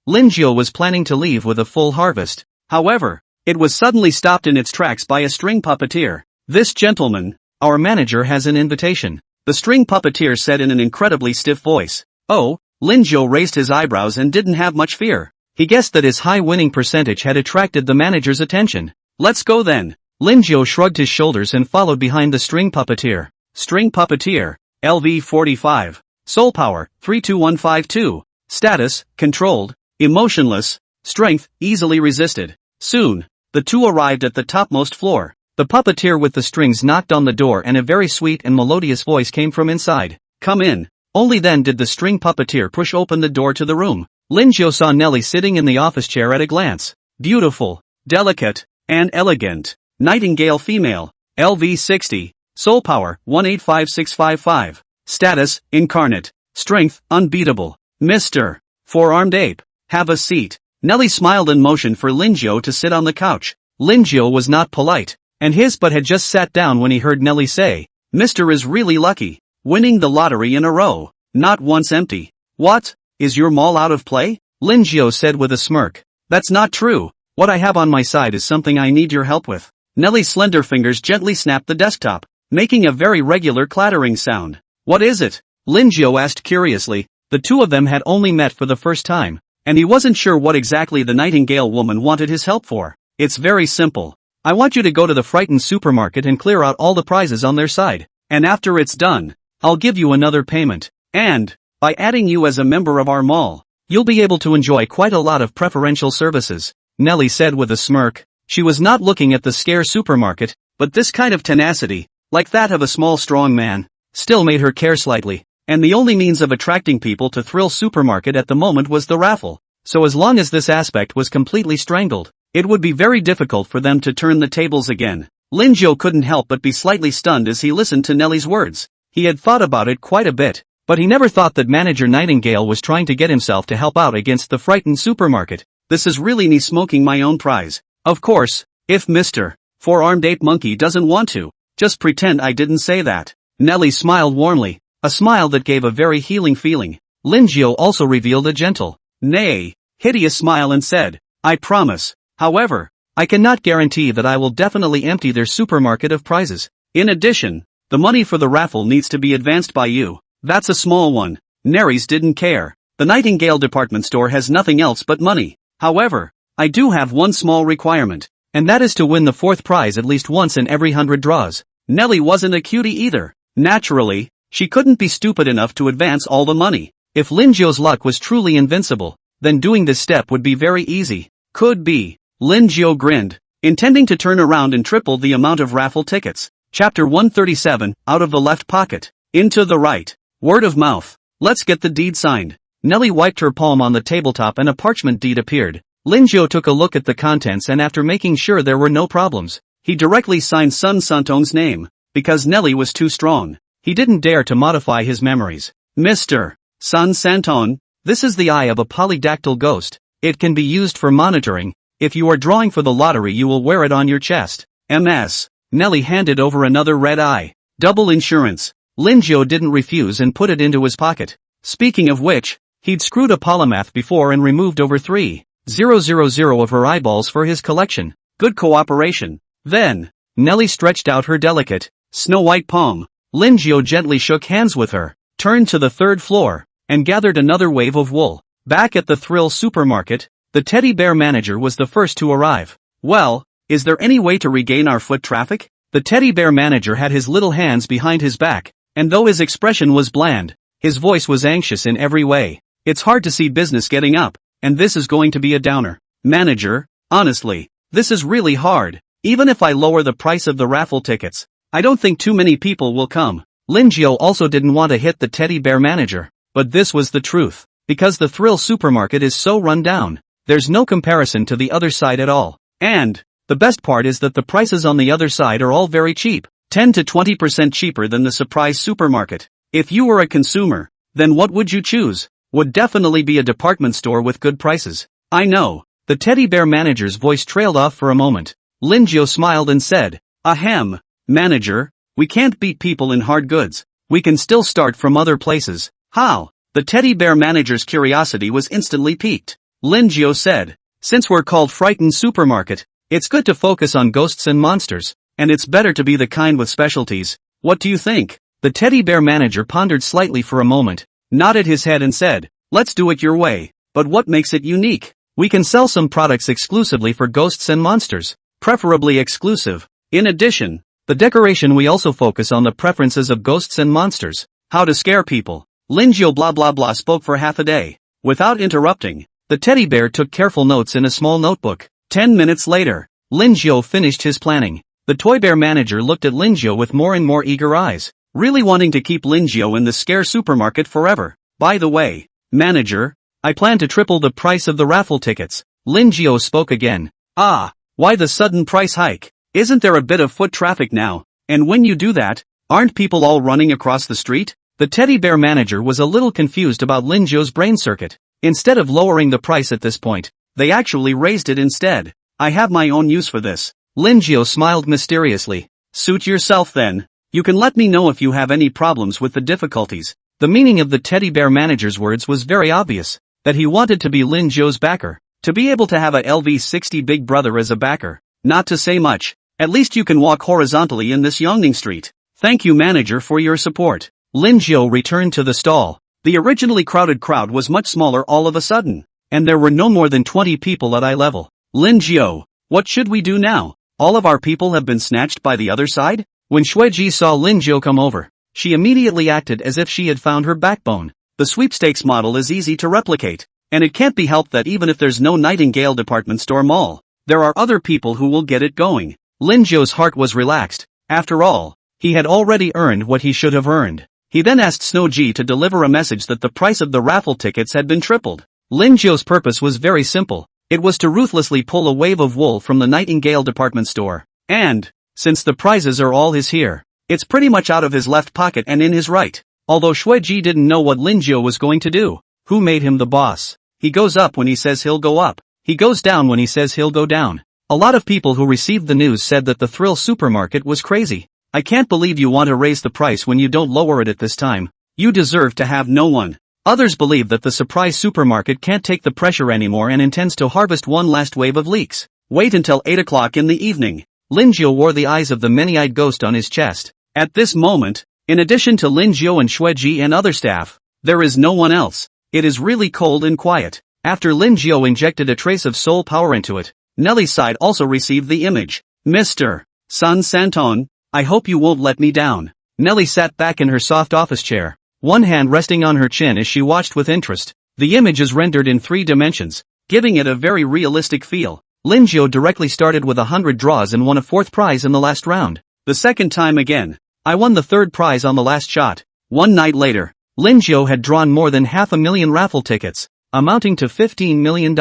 Lin Jiu was planning to leave with a full harvest. However, it was suddenly stopped in its tracks by a string puppeteer. This gentleman, our manager, has an invitation. The string puppeteer said in an incredibly stiff voice. Oh, Lin Jiu raised his eyebrows and didn't have much fear. He guessed that his high winning percentage had attracted the manager's attention. Let's go then. Linjiao shrugged his shoulders and followed behind the string puppeteer. String puppeteer, LV45. Soul power, 32152. Status, controlled, emotionless. Strength, easily resisted. Soon, the two arrived at the topmost floor. The puppeteer with the strings knocked on the door and a very sweet and melodious voice came from inside. Come in. Only then did the string puppeteer push open the door to the room. Linjiao saw Nelly sitting in the office chair at a glance. Beautiful, delicate, and elegant. Nightingale female, LV60. Soul power, 185655. Status, incarnate. Strength, unbeatable. Mr. Four-armed ape. Have a seat. Nelly smiled and motioned for Linjiao to sit on the couch. Linjiao was not polite, and his butt had just sat down when he heard Nelly say, Mr. is really lucky. Winning the lottery in a row. Not once empty. What? Is your mall out of play? Linjiao said with a smirk. That's not true. What I have on my side is something I need your help with. Nelly's slender fingers gently snapped the desktop, making a very regular clattering sound. What is it? Linjiao asked curiously. The two of them had only met for the first time, and he wasn't sure what exactly the Nightingale woman wanted his help for. It's very simple. I want you to go to the frightened supermarket and clear out all the prizes on their side, and after it's done, I'll give you another payment. And, by adding you as a member of our mall, you'll be able to enjoy quite a lot of preferential services, Nelly said with a smirk. She was not looking at the scare supermarket, but this kind of tenacity, like that of a small strong man, still made her care slightly, and the only means of attracting people to Thrill Supermarket at the moment was the raffle. So as long as this aspect was completely strangled, it would be very difficult for them to turn the tables again. Linjiao couldn't help but be slightly stunned as he listened to Nelly's words. He had thought about it quite a bit, but he never thought that manager Nightingale was trying to get himself to help out against the frightened supermarket. This is really me smoking my own prize. Of course, if Mr. Four-armed ape monkey doesn't want to, just pretend I didn't say that. Nelly smiled warmly, a smile that gave a very healing feeling. Linjiao also revealed a gentle, nay, hideous smile and said, I promise. However, I cannot guarantee that I will definitely empty their supermarket of prizes. In addition, the money for the raffle needs to be advanced by you. That's a small one. Neris didn't care. The Nightingale department store has nothing else but money. However, I do have one small requirement, and that is to win the fourth prize at least once in every 100 draws. Nelly wasn't a cutie either. Naturally, she couldn't be stupid enough to advance all the money. If Linjiao's luck was truly invincible, then doing this step would be very easy. Could be. Linjiao grinned, intending to turn around and triple the amount of raffle tickets. Chapter 137, out of the left pocket, into the right. Word of mouth. Let's get the deed signed. Nelly wiped her palm on the tabletop and a parchment deed appeared. Linjiao took a look at the contents and after making sure there were no problems, he directly signed Sun Santon's name. Because Nelly was too strong, he didn't dare to modify his memories. Mr. Sun Santon, this is the eye of a polydactyl ghost. It can be used for monitoring. If you are drawing for the lottery you will wear it on your chest. MS. Nelly handed over another red eye. Double insurance. Linjiao didn't refuse and put it into his pocket. Speaking of which, he'd screwed a polymath before and removed over 3,000 of her eyeballs for his collection. Good cooperation. Then, Nelly stretched out her delicate, snow-white palm. Linjiao gently shook hands with her, turned to the third floor, and gathered another wave of wool. Back at the Thrill Supermarket, the teddy bear manager was the first to arrive. Well, is there any way to regain our foot traffic? The teddy bear manager had his little hands behind his back, and though his expression was bland, his voice was anxious in every way. It's hard to see business getting up, and this is going to be a downer. Manager, honestly, this is really hard. Even if I lower the price of the raffle tickets, I don't think too many people will come. Linjiao also didn't want to hit the teddy bear manager, but this was the truth. Because the Thrill Supermarket is so run down, there's no comparison to the other side at all. And, the best part is that the prices on the other side are all very cheap, 10 to 20% cheaper than the surprise supermarket. If you were a consumer, then what would you choose? Would definitely be a department store with good prices. I know. The teddy bear manager's voice trailed off for a moment. Linjiao smiled and said, Ahem, manager, we can't beat people in hard goods. We can still start from other places. How? The teddy bear manager's curiosity was instantly piqued. Linjiao said, since we're called Frightened Supermarket, it's good to focus on ghosts and monsters, and it's better to be the kind with specialties. What do you think? The teddy bear manager pondered slightly for a moment, nodded his head and said, let's do it your way. But what makes it unique? We can sell some products exclusively for ghosts and monsters. Preferably exclusive. In addition, the decoration we also focus on the preferences of ghosts and monsters, how to scare people. Linjo blah blah blah spoke for half a day. Without interrupting, the teddy bear took careful notes in a small notebook. 10 minutes later, Linjo finished his planning. The toy bear manager looked at Linjo with more and more eager eyes, really wanting to keep Linjo in the scare supermarket forever. By the way, manager, I plan to triple the price of the raffle tickets. Linjo spoke again. Ah, why the sudden price hike? Isn't there a bit of foot traffic now? And when you do that, aren't people all running across the street? The teddy bear manager was a little confused about Linjo's brain circuit. Instead of lowering the price at this point, they actually raised it instead. I have my own use for this. Linjo smiled mysteriously. Suit yourself then. You can let me know if you have any problems with the difficulties. The meaning of the teddy bear manager's words was very obvious, that he wanted to be Linjo's backer. To be able to have a LV60 big brother as a backer. Not to say much, at least you can walk horizontally in this Yongning Street. Thank you manager for your support. Linjo returned to the stall. The originally crowded crowd was much smaller all of a sudden, and there were no more than 20 people at eye level. Linjo, what should we do now? All of our people have been snatched by the other side? When Shueji saw Linjo come over, she immediately acted as if she had found her backbone. The sweepstakes model is easy to replicate, and it can't be helped that even if there's no Nightingale department store mall, there are other people who will get it going. Linjo's heart was relaxed. After all, he had already earned what he should have earned. He then asked Snowji to deliver a message that the price of the raffle tickets had been tripled. Linjo's purpose was very simple. It was to ruthlessly pull a wave of wool from the Nightingale department store. And, since the prizes are all his here, it's pretty much out of his left pocket and in his right. Although Shueji didn't know what Linjo was going to do. Who made him the boss? He goes up when he says he'll go up. He goes down when he says he'll go down. A lot of people who received the news said that the Thrill Supermarket was crazy. I can't believe you want to raise the price when you don't lower it at this time. You deserve to have no one. Others believe that the surprise supermarket can't take the pressure anymore and intends to harvest one last wave of leaks. Wait until 8 o'clock in the evening. Linjo wore the eyes of the many-eyed ghost on his chest. At this moment, in addition to Linjo and Shueji and other staff, there is no one else. It is really cold and quiet. After Linjo injected a trace of soul power into it, Nelly's side also received the image. Mr. Sun Santon, I hope you won't let me down. Nelly sat back in her soft office chair, one hand resting on her chin as she watched with interest. The image is rendered in 3 dimensions, giving it a very realistic feel. Linjo directly started with 100 draws and won a 4th prize in the last round. The second time again, I won the 3rd prize on the last shot. One night later, Linjo had drawn more than 500,000 raffle tickets, amounting to $15 million.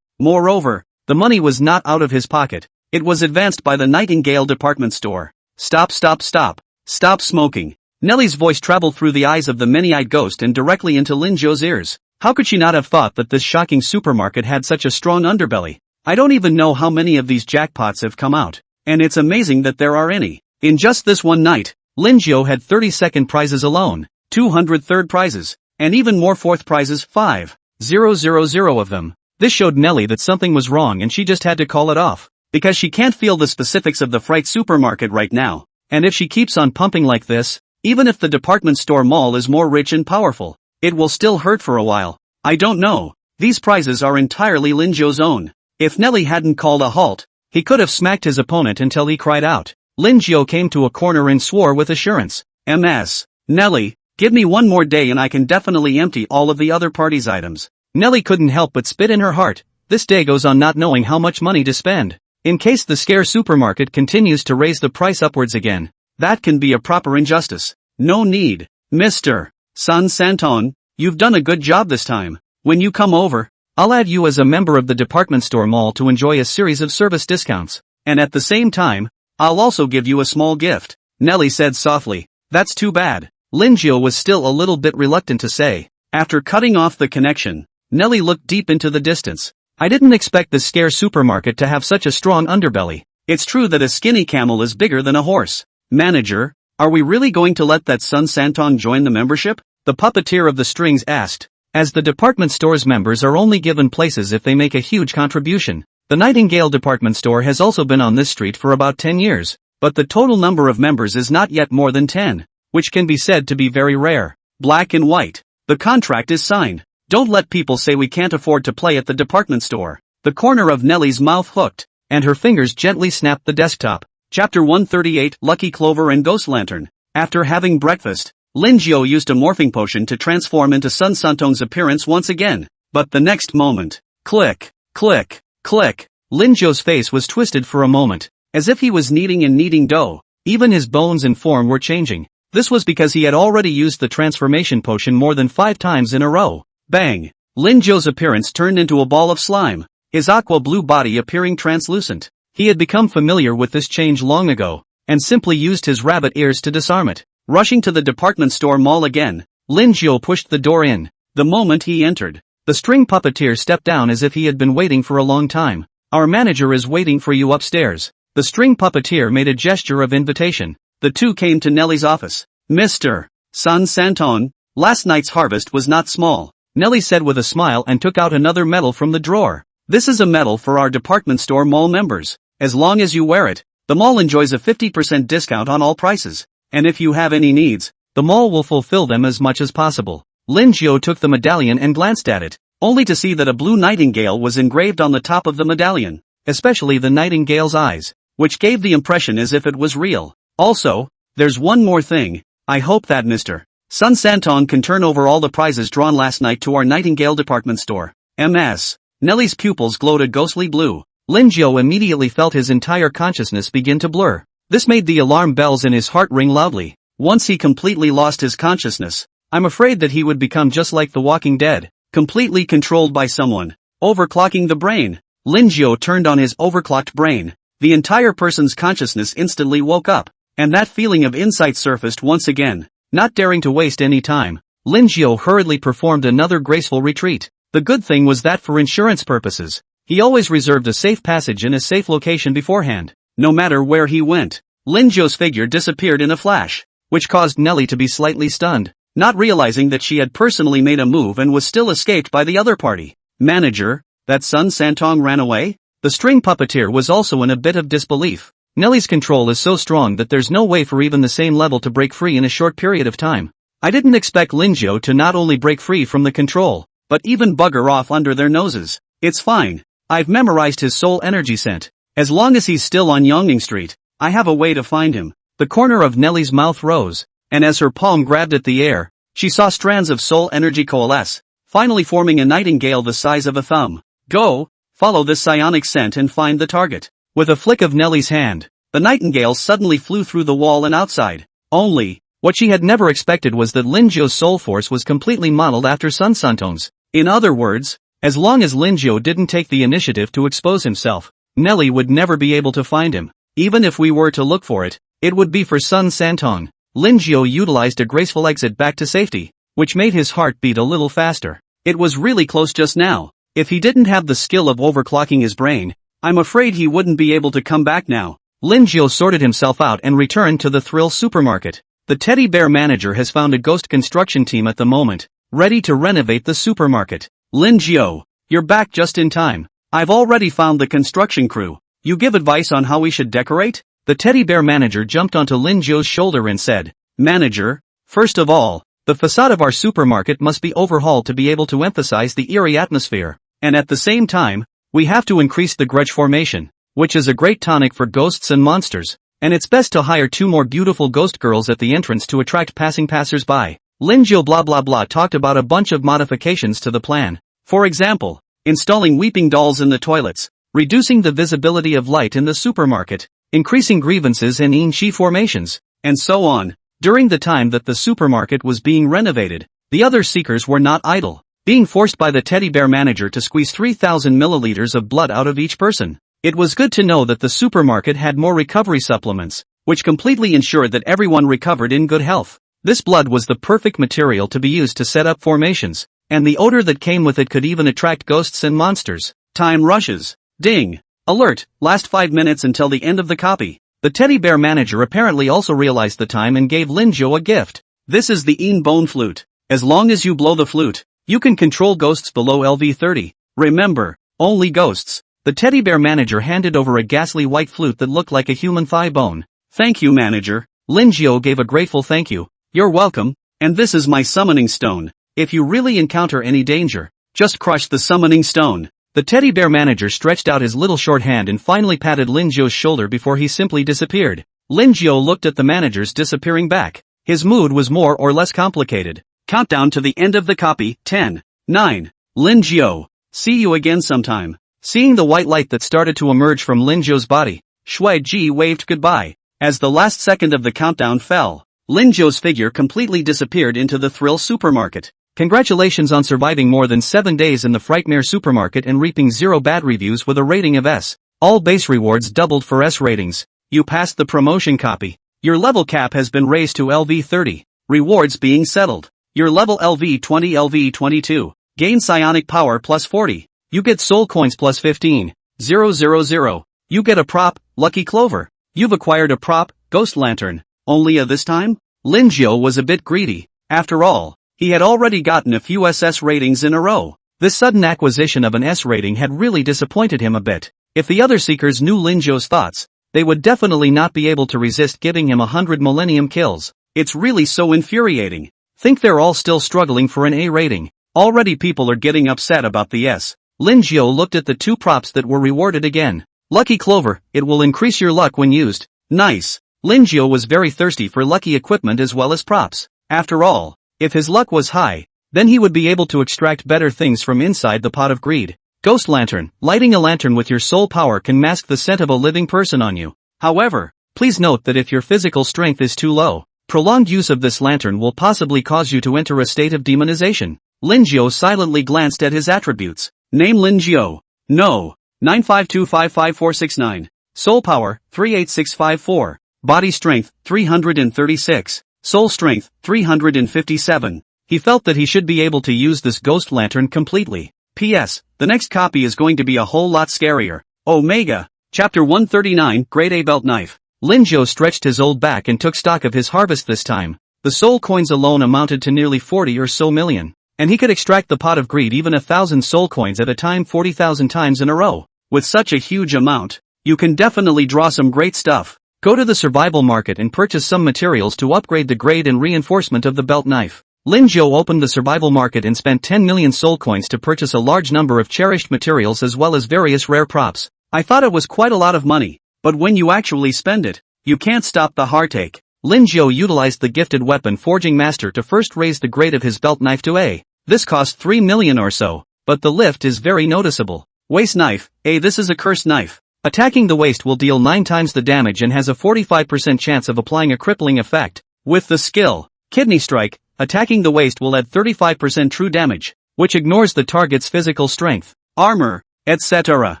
Moreover, the money was not out of his pocket. It was advanced by the Nightingale department store. Stop, stop, stop. Stop smoking. Nelly's voice traveled through the eyes of the many-eyed ghost and directly into Linjo's ears. How could she not have thought that this shocking supermarket had such a strong underbelly? I don't even know how many of these jackpots have come out, and it's amazing that there are any. In just this one night, Linjo had 30 second prizes alone, 200 third prizes, and even more 4th prizes, 5,000 of them. This showed Nelly that something was wrong and she just had to call it off. Because she can't feel the specifics of the Fright supermarket right now, and if she keeps on pumping like this, even if the department store mall is more rich and powerful, it will still hurt for a while. I don't know. These prizes are entirely Linjo's own. If Nelly hadn't called a halt, he could have smacked his opponent until he cried out. Linjo came to a corner and swore with assurance. MS. Nelly, give me one more day and I can definitely empty all of the other party's items. Nelly couldn't help but spit in her heart. This day goes on not knowing how much money to spend. In case the scare supermarket continues to raise the price upwards again, that can be a proper injustice. No need. Mr. Sun Santon, you've done a good job this time. When you come over, I'll add you as a member of the department store mall to enjoy a series of service discounts. And at the same time, I'll also give you a small gift. Nelly said softly. That's too bad. Linjo was still a little bit reluctant to say. After cutting off the connection, Nelly looked deep into the distance. I didn't expect the scare supermarket to have such a strong underbelly. It's true that a skinny camel is bigger than a horse. Manager, are we really going to let that Sun Santon join the membership? The puppeteer of the strings asked. As the department store's members are only given places if they make a huge contribution. The Nightingale department store has also been on this street for about 10 years, but the total number of members is not yet more than 10, which can be said to be very rare. Black and white. The contract is signed. Don't let people say we can't afford to play at the department store. The corner of Nelly's mouth hooked, and her fingers gently snapped the desktop. Chapter 138 Lucky Clover and Ghost Lantern. After having breakfast, Lin Jiao used a morphing potion to transform into Sun Santong's appearance once again. But the next moment, click, click, click, Lin Jiao's face was twisted for a moment, as if he was kneading dough. Even his bones and form were changing. This was because he had already used the transformation potion more than 5 times in a row. Bang! Lin Jiao's appearance turned into a ball of slime, his aqua blue body appearing translucent. He had become familiar with this change long ago, and simply used his rabbit ears to disarm it. Rushing to the department store mall again, Lin Jiao pushed the door in. The moment he entered, the string puppeteer stepped down as if he had been waiting for a long time. "Our manager is waiting for you upstairs." The string puppeteer made a gesture of invitation. The two came to Nelly's office. "Mr. Sun Santong, last night's harvest was not small," Nelly said with a smile and took out another medal from the drawer. "This is a medal for our department store mall members. As long as you wear it, the mall enjoys a 50% discount on all prices. And if you have any needs, the mall will fulfill them as much as possible." Lin Jiao took the medallion and glanced at it, only to see that a blue nightingale was engraved on the top of the medallion, especially the nightingale's eyes, which gave the impression as if it was real. "Also, there's one more thing. I hope that Mr. Sun Santong can turn over all the prizes drawn last night to our Nightingale department store. MS." Nelly's pupils glowed a ghostly blue. Lin Jiao immediately felt his entire consciousness begin to blur. This made the alarm bells in his heart ring loudly. Once he completely lost his consciousness, I'm afraid that he would become just like the Walking Dead, completely controlled by someone. Overclocking the brain. Lin Jiao turned on his overclocked brain. The entire person's consciousness instantly woke up, and that feeling of insight surfaced once again. Not daring to waste any time, Lin Jiao hurriedly performed another graceful retreat. The good thing was that for insurance purposes, he always reserved a safe passage in a safe location beforehand. No matter where he went, Lin Jiao's figure disappeared in a flash, which caused Nelly to be slightly stunned, not realizing that she had personally made a move and was still escaped by the other party. "Manager, that Sun Santong ran away?" The string puppeteer was also in a bit of disbelief. Nelly's control is so strong that there's no way for even the same level to break free in a short period of time. I didn't expect Lin Jiao to not only break free from the control, but even bugger off under their noses. "It's fine. I've memorized his soul energy scent. As long as he's still on Yongning Street, I have a way to find him." The corner of Nelly's mouth rose, and as her palm grabbed at the air, she saw strands of soul energy coalesce, finally forming a nightingale the size of a thumb. "Go, follow this psionic scent and find the target." With a flick of Nelly's hand, the nightingale suddenly flew through the wall and outside. Only, what she had never expected was that Lin Jiao's soul force was completely modeled after Sun Santong's. In other words, as long as Lin Jiao didn't take the initiative to expose himself, Nelly would never be able to find him. Even if we were to look for it, it would be for Sun Santong. Lin Jiao utilized a graceful exit back to safety, which made his heart beat a little faster. It was really close just now. If he didn't have the skill of overclocking his brain, I'm afraid he wouldn't be able to come back now. Lin Jiao sorted himself out and returned to the Thrill supermarket. The teddy bear manager has found a ghost construction team at the moment, ready to renovate the supermarket. "Lin Jiao, you're back just in time. I've already found the construction crew. You give advice on how we should decorate?" The teddy bear manager jumped onto Lin Jiao's shoulder and said, "Manager, first of all, the facade of our supermarket must be overhauled to be able to emphasize the eerie atmosphere. And at the same time, we have to increase the grudge formation, which is a great tonic for ghosts and monsters. And it's best to hire 2 more beautiful ghost girls at the entrance to attract passing passers-by." Lin Jiao blah blah blah talked about a bunch of modifications to the plan. For example, installing weeping dolls in the toilets, reducing the visibility of light in the supermarket, increasing grievances in in-chi formations, and so on. During the time that the supermarket was being renovated, the other seekers were not idle, being forced by the teddy bear manager to squeeze 3,000 milliliters of blood out of each person. It was good to know that the supermarket had more recovery supplements, which completely ensured that everyone recovered in good health. This blood was the perfect material to be used to set up formations, and the odor that came with it could even attract ghosts and monsters. Time rushes. Ding. Alert, last 5 minutes until the end of the copy. The teddy bear manager apparently also realized the time and gave Lin Jiao a gift. This is the Een Bone Flute. As long as you blow the flute, you can control ghosts below LV30. Remember, only ghosts. The teddy bear manager handed over a ghastly white flute that looked like a human thigh bone. "Thank you, manager." Lin Jiao gave a grateful thank you. "You're welcome, and this is my summoning stone. If you really encounter any danger, just crush the summoning stone. The teddy bear manager stretched out his little short hand and finally patted Lin Jiao's shoulder before he simply disappeared. Lin Jiao looked at the managers disappearing back. His mood was more or less complicated. Countdown to the end of the copy, 10, 9. Lin Jiao. See you again sometime. Seeing the white light that started to emerge from Lin Jiao's body, Shui Ji waved goodbye. As the last second of the countdown fell, Lin Jiao's figure completely disappeared into the Thrill supermarket. Congratulations on surviving more than 7 days in the Frightmare supermarket and reaping 0 bad reviews with a rating of S. All base rewards doubled for S ratings. You passed the promotion copy. Your level cap has been raised to LV 30. Rewards being settled. Your level LV 20 LV 22. Gain psionic power plus 40. You get soul coins plus 15. 000. You get a prop, Lucky Clover. You've acquired a prop, Ghost Lantern. Only this time? Lin Jiao was a bit greedy. After all, he had already gotten a few SS ratings in a row. This sudden acquisition of an S rating had really disappointed him a bit. If the other seekers knew Lin Jiao's thoughts, they would definitely not be able to resist giving him 100 millennium kills. It's really so infuriating. Think they're all still struggling for an A rating. Already people are getting upset about the S. Lin Jiao looked at the 2 props that were rewarded again. Lucky Clover, it will increase your luck when used. Nice. Lin Jiao was very thirsty for lucky equipment as well as props. After all, if his luck was high, then he would be able to extract better things from inside the pot of greed. Ghost Lantern. Lighting a lantern with your soul power can mask the scent of a living person on you. However, please note that if your physical strength is too low, prolonged use of this lantern will possibly cause you to enter a state of demonization. Lin Jiao silently glanced at his attributes. Name Lin Jiao. No. 952555469. Soul power, 38654. Body strength, 336. Soul strength, 357. He felt that he should be able to use this ghost lantern completely. P.S. The next copy is going to be a whole lot scarier. Omega. Chapter 139, Grade A Belt Knife. Lin Jiao stretched his old back and took stock of his harvest this time. The soul coins alone amounted to nearly 40 or so million. And he could extract the pot of greed even 1,000 soul coins at a time 40,000 times in a row. With such a huge amount, you can definitely draw some great stuff. Go to the survival market and purchase some materials to upgrade the grade and reinforcement of the belt knife. Lin Jiao opened the survival market and spent 10 million soul coins to purchase a large number of cherished materials as well as various rare props. I thought it was quite a lot of money, but when you actually spend it, you can't stop the heartache. Lin Jiao utilized the gifted weapon forging master to first raise the grade of his belt knife to A. This cost 3 million or so, but the lift is very noticeable. Waist knife, A. This is a cursed knife. Attacking the waist will deal 9 times the damage and has a 45% chance of applying a crippling effect. With the skill, Kidney Strike, attacking the waist will add 35% true damage, which ignores the target's physical strength, armor, etc.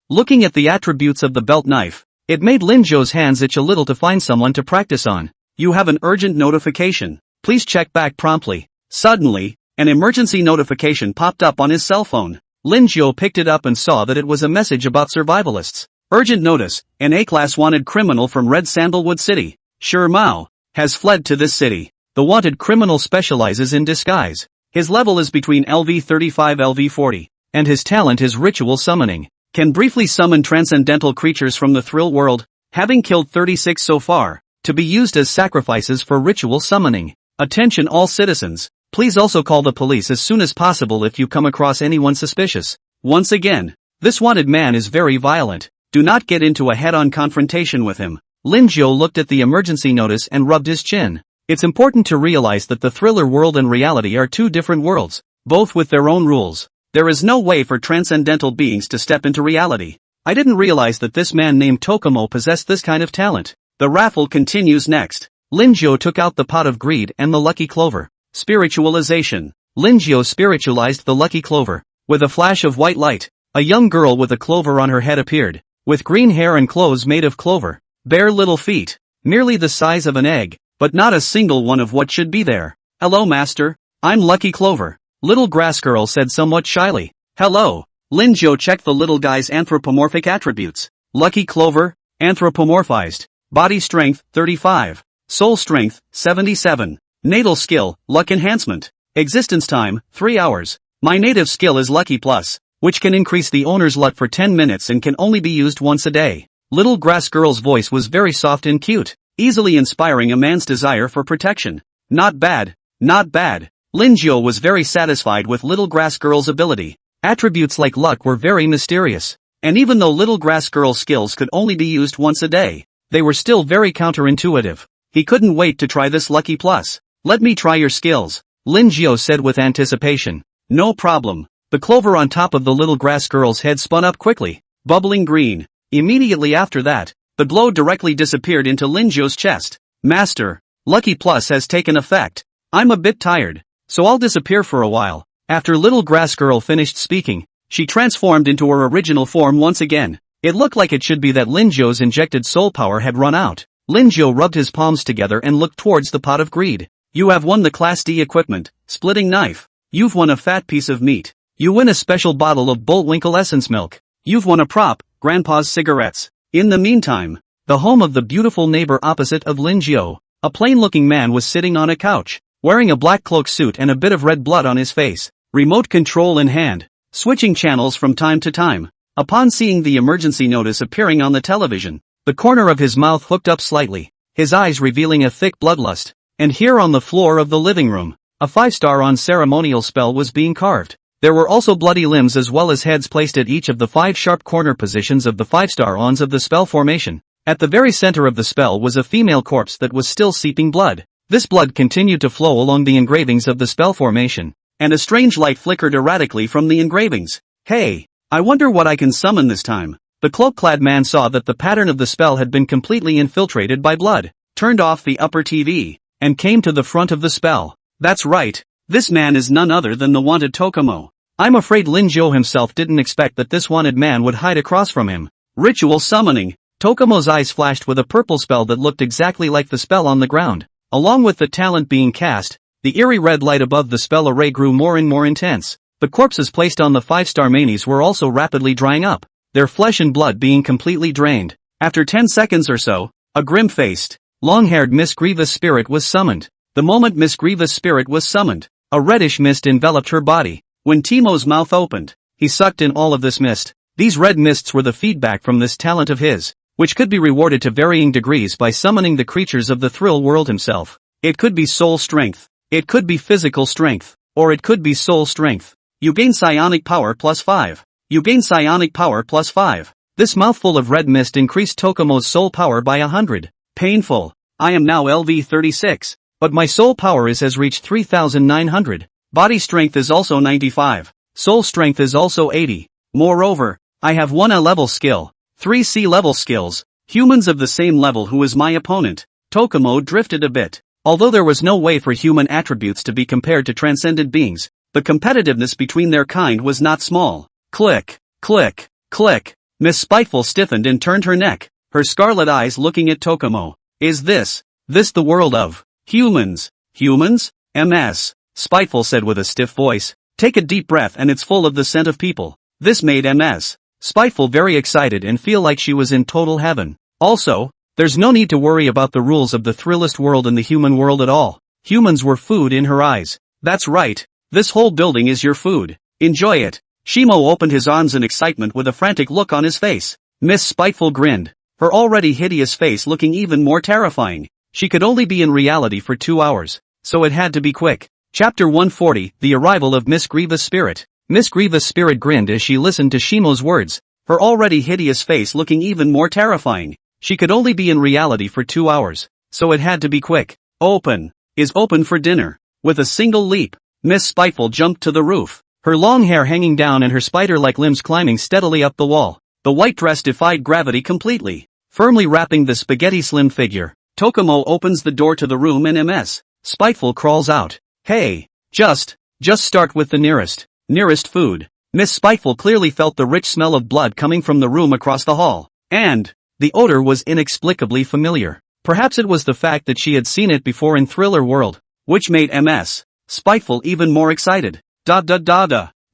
Looking at the attributes of the belt knife, it made Lin Jiao's hands itch a little to find someone to practice on. You have an urgent notification. Please check back promptly. Suddenly, an emergency notification popped up on his cell phone. Lin Jiao picked it up and saw that it was a message about survivalists. Urgent notice, an A-class wanted criminal from Red Sandalwood City, Shi Mao, has fled to this city. The wanted criminal specializes in disguise. His level is between LV 35 LV 40, and his talent is ritual summoning. Can briefly summon transcendental creatures from the Thrill world, having killed 36 so far, to be used as sacrifices for ritual summoning. Attention all citizens, please also call the police as soon as possible if you come across anyone suspicious. Once again, this wanted man is very violent. Do not get into a head-on confrontation with him. Lin Jiao looked at the emergency notice and rubbed his chin. It's important to realize that the thriller world and reality are 2 different worlds, both with their own rules. There is no way for transcendental beings to step into reality. I didn't realize that this man named Tokomo possessed this kind of talent. The raffle continues next. Lin Jiao took out the pot of greed and the lucky clover. Spiritualization. Lin Jiao spiritualized the lucky clover. With a flash of white light, a young girl with a clover on her head appeared. With green hair and clothes made of clover. Bare little feet. Merely the size of an egg, but not a single one of what should be there. Hello master, I'm Lucky Clover. Little grass girl said somewhat shyly. Hello. Lin Jiao checked the little guy's anthropomorphic attributes. Lucky Clover, anthropomorphized. Body strength, 35. Soul strength, 77. Natal skill, luck enhancement. Existence time, 3 hours. My native skill is Lucky Plus, which can increase the owner's luck for 10 minutes and can only be used once a day. Little grass girl's voice was very soft and cute, easily inspiring a man's desire for protection. Not bad, not bad. Lin Jiao was very satisfied with little grass girl's ability. Attributes like luck were very mysterious. And even though little grass girl's skills could only be used once a day, they were still very counterintuitive. He couldn't wait to try this lucky plus. Let me try your skills, Lin Jiao said with anticipation. No problem. The clover on top of the little grass girl's head spun up quickly, bubbling green. Immediately after that, the glow directly disappeared into Lin Jiao's chest. Master, Lucky Plus has taken effect. I'm a bit tired, so I'll disappear for a while. After little grass girl finished speaking, she transformed into her original form once again. It looked like it should be that Lin Jiao's injected soul power had run out. Lin Jiao rubbed his palms together and looked towards the pot of greed. You have won the Class D equipment, splitting knife. You've won a fat piece of meat. You win a special bottle of Bullwinkle essence milk. You've won a prop, Grandpa's cigarettes. In the meantime, the home of the beautiful neighbor opposite of Lin Jiao, a plain-looking man was sitting on a couch, wearing a black cloak suit and a bit of red blood on his face, remote control in hand, switching channels from time to time. Upon seeing the emergency notice appearing on the television, the corner of his mouth hooked up slightly, his eyes revealing a thick bloodlust. And here on the floor of the living room, a 5-star on ceremonial spell was being carved. There were also bloody limbs as well as heads placed at each of the 5 sharp corner positions of the 5-star ons of the spell formation. At the very center of the spell was a female corpse that was still seeping blood. This blood continued to flow along the engravings of the spell formation, and a strange light flickered erratically from the engravings. Hey, I wonder what I can summon this time. The cloak-clad man saw that the pattern of the spell had been completely infiltrated by blood, turned off the upper TV, and came to the front of the spell. That's right, this man is none other than the wanted Tokumo. I'm afraid Lin Jiao himself didn't expect that this wanted man would hide across from him. Ritual summoning. Tokumo's eyes flashed with a purple spell that looked exactly like the spell on the ground. Along with the talent being cast, the eerie red light above the spell array grew more and more intense. The corpses placed on the 5-star manis were also rapidly drying up, their flesh and blood being completely drained. After 10 seconds or so, a grim-faced, long-haired Miss Grievous spirit was summoned. The moment Miss Grievous spirit was summoned, a reddish mist enveloped her body. When Timo's mouth opened, he sucked in all of this mist. These red mists were the feedback from this talent of his, which could be rewarded to varying degrees by summoning the creatures of the thrill world himself. It could be soul strength, it could be physical strength, or it could be soul strength. You gain psionic power plus 5. You gain psionic power plus 5. This mouthful of red mist increased Tokumo's soul power by 100. Painful. I am now LV 36, but my soul power has reached 3,900. Body strength is also 95. Soul strength is also 80. Moreover, I have 1 A level skill, 3 C level skills, humans of the same level who is my opponent. Tokumo drifted a bit. Although there was no way for human attributes to be compared to transcendent beings, the competitiveness between their kind was not small. Click, click, click. Miss Spiteful stiffened and turned her neck, her scarlet eyes looking at Tokumo. Is this the world of humans? Humans? MS. Spiteful said with a stiff voice. Take a deep breath and it's full of the scent of people. This made MS. Spiteful very excited and feel like she was in total heaven. Also, there's no need to worry about the rules of the thrillist world and the human world at all. Humans were food in her eyes. That's right. This whole building is your food. Enjoy it. Shimo opened his arms in excitement with a frantic look on his face. Miss Spiteful grinned, her already hideous face looking even more terrifying. She could only be in reality for 2 hours, so it had to be quick. Chapter 140, The Arrival of Miss Grievous Spirit. Miss Grievous Spirit grinned as she listened to Shimo's words, her already hideous face looking even more terrifying. She could only be in reality for 2 hours, so it had to be quick. Open. Is open for dinner. With a single leap, Miss Spiteful jumped to the roof, her long hair hanging down and her spider-like limbs climbing steadily up the wall. The white dress defied gravity completely, firmly wrapping the spaghetti-slim figure. Tokumo opens the door to the room and Ms. Spiteful crawls out. Hey, just start with the nearest food. Miss Spiteful clearly felt the rich smell of blood coming from the room across the hall, and the odor was inexplicably familiar. Perhaps it was the fact that she had seen it before in Thriller World, which made Ms. Spiteful even more excited.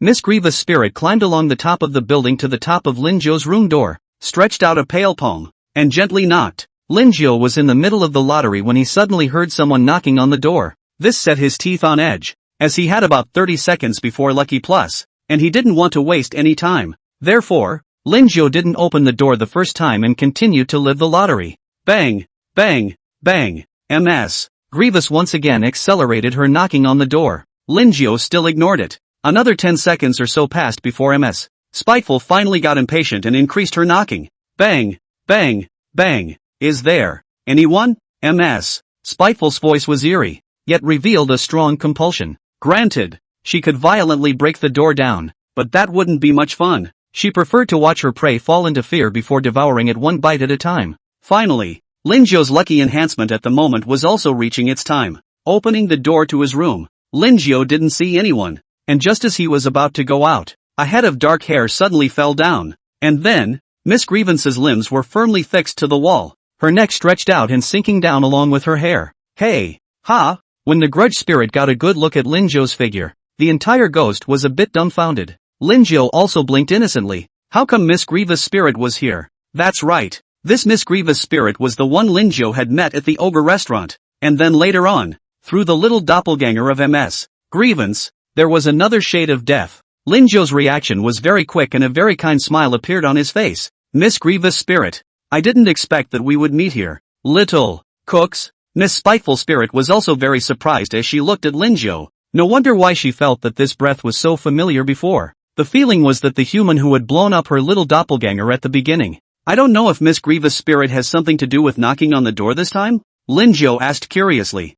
Miss Grievous Spirit climbed along the top of the building to the top of Lin Jiao's room door, stretched out a pale palm, and gently knocked. Lin Jiao was in the middle of the lottery when he suddenly heard someone knocking on the door. This set his teeth on edge, as he had about 30 seconds before Lucky Plus, and he didn't want to waste any time. Therefore, Lin Jiao didn't open the door the first time and continued to live the lottery. Bang, bang, bang. Ms. Grievous once again accelerated her knocking on the door. Lin Jiao still ignored it. Another 10 seconds or so passed before Ms. Spiteful finally got impatient and increased her knocking. Bang, bang, bang. Is there anyone? Ms. Spiteful's voice was eerie, yet revealed a strong compulsion. Granted, she could violently break the door down, but that wouldn't be much fun. She preferred to watch her prey fall into fear before devouring it one bite at a time. Finally, Linzhou's lucky enhancement at the moment was also reaching its time. Opening the door to his room, Linzhou didn't see anyone, and just as he was about to go out, a head of dark hair suddenly fell down, and then, Miss Grievance's limbs were firmly fixed to the wall, her neck stretched out and sinking down along with her hair. Hey! Ha! When the grudge spirit got a good look at Linzhou's figure, the entire ghost was a bit dumbfounded. Linzhou also blinked innocently. How come Miss Grievous' spirit was here? That's right. This Miss Grievous' spirit was the one Linzhou had met at the ogre restaurant, and then later on, through the little doppelganger of Ms. Grievance, there was another shade of death. Linzhou's reaction was very quick and a very kind smile appeared on his face. Miss Grievous' spirit. I didn't expect that we would meet here. Little cooks. Miss Spiteful spirit was also very surprised as she looked at Linzhou. No wonder why she felt that this breath was so familiar before. The feeling was that the human who had blown up her little doppelganger at the beginning. I don't know if Miss Grievous' spirit has something to do with knocking on the door this time? Linzhou asked curiously.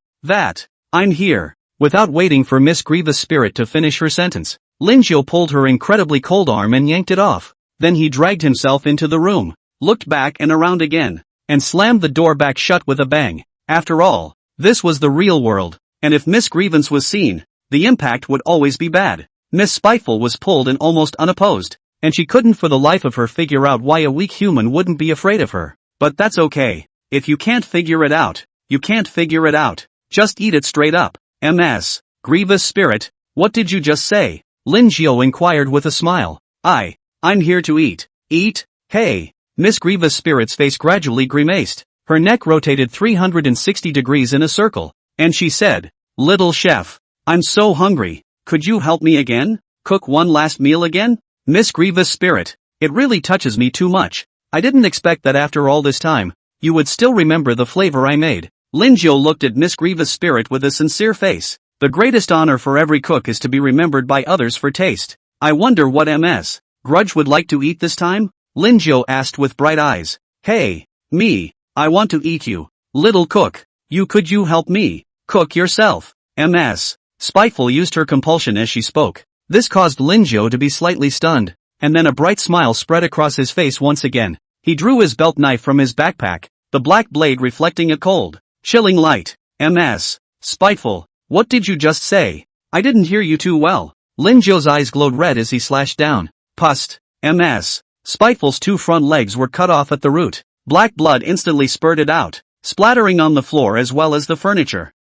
I'm here. Without waiting for Miss Grievous' spirit to finish her sentence, Linzhou pulled her incredibly cold arm and yanked it off. Then he dragged himself into the room, looked back and around again, and slammed the door back shut with a bang. After all, this was the real world, and if Miss Grievance was seen, the impact would always be bad. Miss Spiteful was pulled and almost unopposed, and she couldn't for the life of her figure out why a weak human wouldn't be afraid of her. But that's okay. If you can't figure it out, you can't figure it out. Just eat it straight up. Ms. Grievous spirit, what did you just say? Linzhou inquired with a smile. I'm here to eat. Eat? Hey. Miss Grievous spirit's face gradually grimaced. Her neck rotated 360 degrees in a circle, and she said, Little chef, I'm so hungry. Could you help me again? Cook one last meal again? Miss Grievous spirit, it really touches me too much. I didn't expect that after all this time, you would still remember the flavor I made. Linzhou looked at Miss Grievous spirit with a sincere face. The greatest honor for every cook is to be remembered by others for taste. I wonder what Ms. Grudge would like to eat this time? Linzhou asked with bright eyes. Hey, me, I want to eat you. Little cook, could you help me? Cook yourself. Ms. Spiteful used her compulsion as she spoke. This caused Linzhou to be slightly stunned, and then a bright smile spread across his face once again. He drew his belt knife from his backpack, the black blade reflecting a cold, chilling light. Ms. Spiteful, what did you just say? I didn't hear you too well. Linzhou's eyes glowed red as he slashed down. Pust. Ms. Spiteful's two front legs were cut off at the root. Black blood instantly spurted out, splattering on the floor as well as the furniture.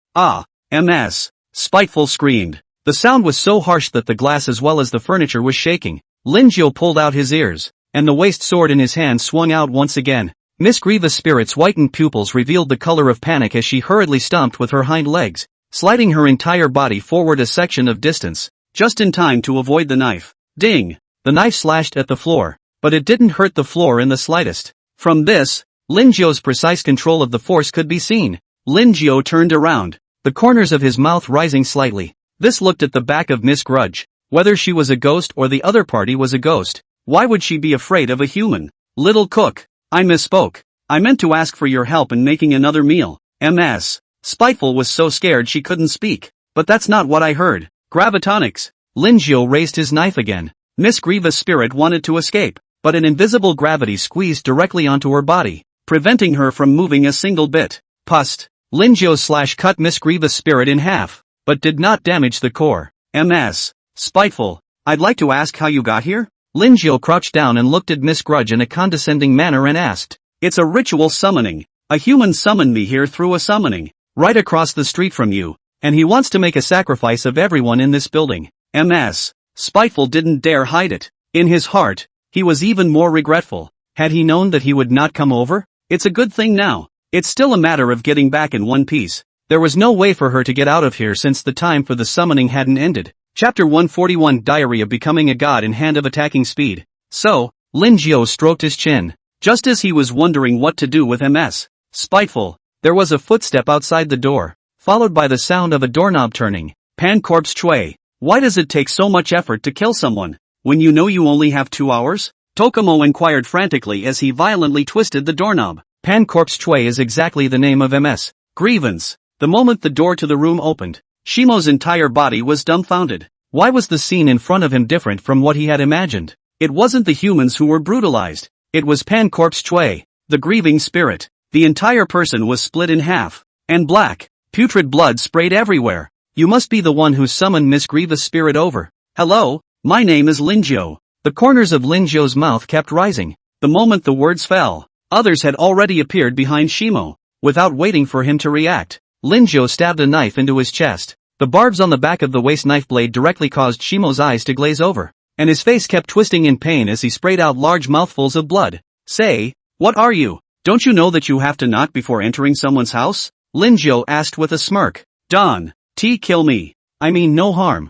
Ms. Spiteful screamed. The sound was so harsh that the glass as well as the furniture was shaking. Linzhou pulled out his ears, and the waist sword in his hand swung out once again. Miss Grievous spirit's whitened pupils revealed the color of panic as she hurriedly stomped with her hind legs, sliding her entire body forward a section of distance, just in time to avoid the knife. Ding! The knife slashed at the floor, but it didn't hurt the floor in the slightest. From this, Linzhou's precise control of the force could be seen. Linzhou turned around, the corners of his mouth rising slightly. This looked at the back of Miss Grudge. Whether she was a ghost or the other party was a ghost, why would she be afraid of a human? Little cook, I misspoke. I meant to ask for your help in making another meal. Ms. Spiteful was so scared she couldn't speak. But that's not what I heard. Gravitonics. Linzhou raised his knife again. Miss Grievous spirit wanted to escape, but an invisible gravity squeezed directly onto her body, preventing her from moving a single bit. Pust. Linzhou's slash cut Miss Grievous spirit in half, but did not damage the core. Ms. Spiteful, I'd like to ask how you got here? Linzhou crouched down and looked at Miss Grudge in a condescending manner and asked. It's a ritual summoning. A human summoned me here through a summoning, right across the street from you, and he wants to make a sacrifice of everyone in this building. Ms. Spiteful didn't dare hide it. In his heart, he was even more regretful. Had he known that he would not come over? It's a good thing now. It's still a matter of getting back in one piece. There was no way for her to get out of here since the time for the summoning hadn't ended. Chapter 141 Diary of Becoming a God in Hand of Attacking Speed. So, Linzhou stroked his chin. Just as he was wondering what to do with Ms. Spiteful, there was a footstep outside the door, followed by the sound of a doorknob turning. Pan corpse Chui. Why does it take so much effort to kill someone, when you know you only have 2 hours? Tokumo inquired frantically as he violently twisted the doorknob. Pan-corpse Chui is exactly the name of MS. Grievance. The moment the door to the room opened, Shimo's entire body was dumbfounded. Why was the scene in front of him different from what he had imagined? It wasn't the humans who were brutalized. It was Pan-corpse Chui, the grieving spirit. The entire person was split in half. And black, putrid blood sprayed everywhere. You must be the one who summoned Miss Grievous Spirit over. Hello, my name is Linjo. The corners of Linjo's mouth kept rising. The moment the words fell, others had already appeared behind Shimo. Without waiting for him to react, Linjo stabbed a knife into his chest. The barbs on the back of the waist knife blade directly caused Shimo's eyes to glaze over, and his face kept twisting in pain as he sprayed out large mouthfuls of blood. Say, what are you? Don't you know that you have to knock before entering someone's house? Linjo asked with a smirk. Don. Kill me. I mean no harm.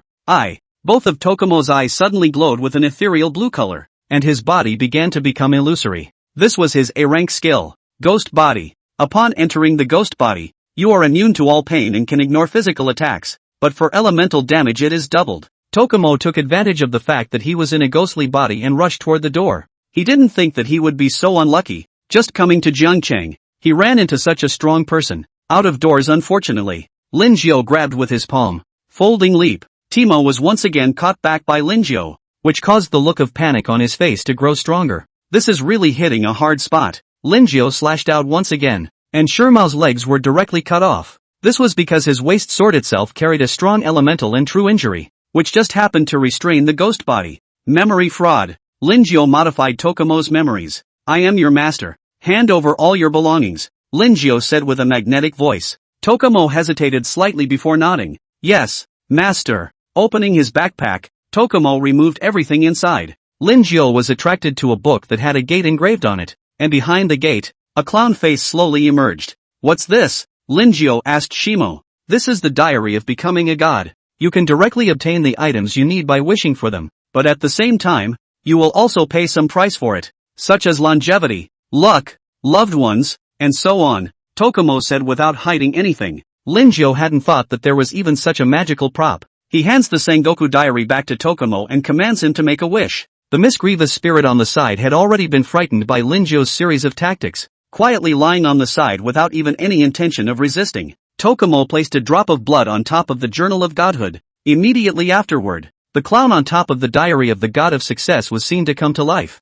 Both of Tokumo's eyes suddenly glowed with an ethereal blue color, and his body began to become illusory. This was his A-rank skill, Ghost Body. Upon entering the Ghost Body, you are immune to all pain and can ignore physical attacks, but for elemental damage it is doubled. Tokumo took advantage of the fact that he was in a ghostly body and rushed toward the door. He didn't think that he would be so unlucky, just coming to Jiangcheng. He ran into such a strong person. Out of doors unfortunately. Linjo grabbed with his palm. Folding leap. Timo was once again caught back by Linjo, which caused the look of panic on his face to grow stronger. This is really hitting a hard spot. Linjo slashed out once again, and Shurmao's legs were directly cut off. This was because his waist sword itself carried a strong elemental and true injury, which just happened to restrain the ghost body. Memory fraud. Linjo modified Tokumo's memories. I am your master. Hand over all your belongings, Linjo said with a magnetic voice. Tokumo hesitated slightly before nodding. Yes, master. Opening his backpack, Tokumo removed everything inside. Linjo was attracted to a book that had a gate engraved on it, and behind the gate, a clown face slowly emerged. What's this? Linjo asked Shimo. This is the diary of becoming a god. You can directly obtain the items you need by wishing for them, but at the same time, you will also pay some price for it, such as longevity, luck, loved ones, and so on, Tokumo said without hiding anything. Linjo hadn't thought that there was even such a magical prop. He hands the Sengoku diary back to Tokumo and commands him to make a wish. The Miss Grievous spirit on the side had already been frightened by Linjo's series of tactics, quietly lying on the side without even any intention of resisting. Tokumo placed a drop of blood on top of the Journal of Godhood. Immediately afterward, the clown on top of the diary of the God of Success was seen to come to life.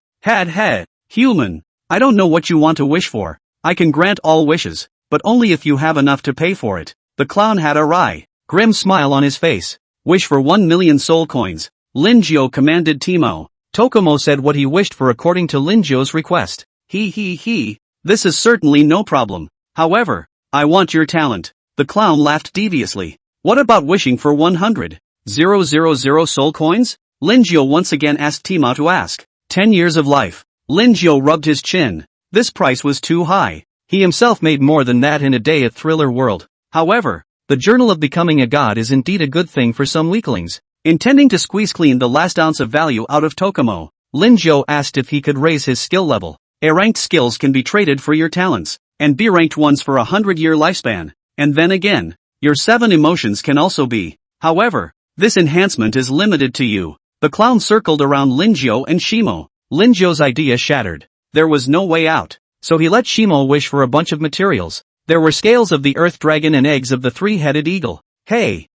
Human. I don't know what you want to wish for. I can grant all wishes, but only if you have enough to pay for it. The clown had a wry, grim smile on his face. Wish for 1 million soul coins. Linjo commanded Timo. Tokumo said what he wished for according to Linjo's request. This is certainly no problem. However, I want your talent. The clown laughed deviously. What about wishing for 100,000 soul coins? Linjo once again asked Timo to ask. 10 years of life. Linjo rubbed his chin. This price was too high. He himself made more than that in a day at Thriller World. However, the Journal of Becoming a God is indeed a good thing for some weaklings. Intending to squeeze clean the last ounce of value out of Tokumo, Linjo asked if he could raise his skill level. A-ranked skills can be traded for your talents, and B-ranked ones for 100-year lifespan. And then again, your 7 emotions can also be. However, this enhancement is limited to you. The clown circled around Linjo and Shimo. Linjo's idea shattered. There was no way out, so he let Shimo wish for a bunch of materials. There were scales of the earth dragon and eggs of the 3-headed eagle. Hey,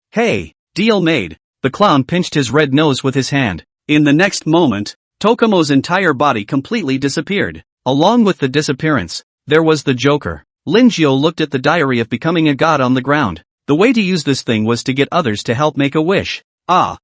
deal made. The clown pinched his red nose with his hand. In the next moment, Tokumo's entire body completely disappeared. Along with the disappearance, there was the Joker. Linjo looked at the diary of becoming a god on the ground. The way to use this thing was to get others to help make a wish. At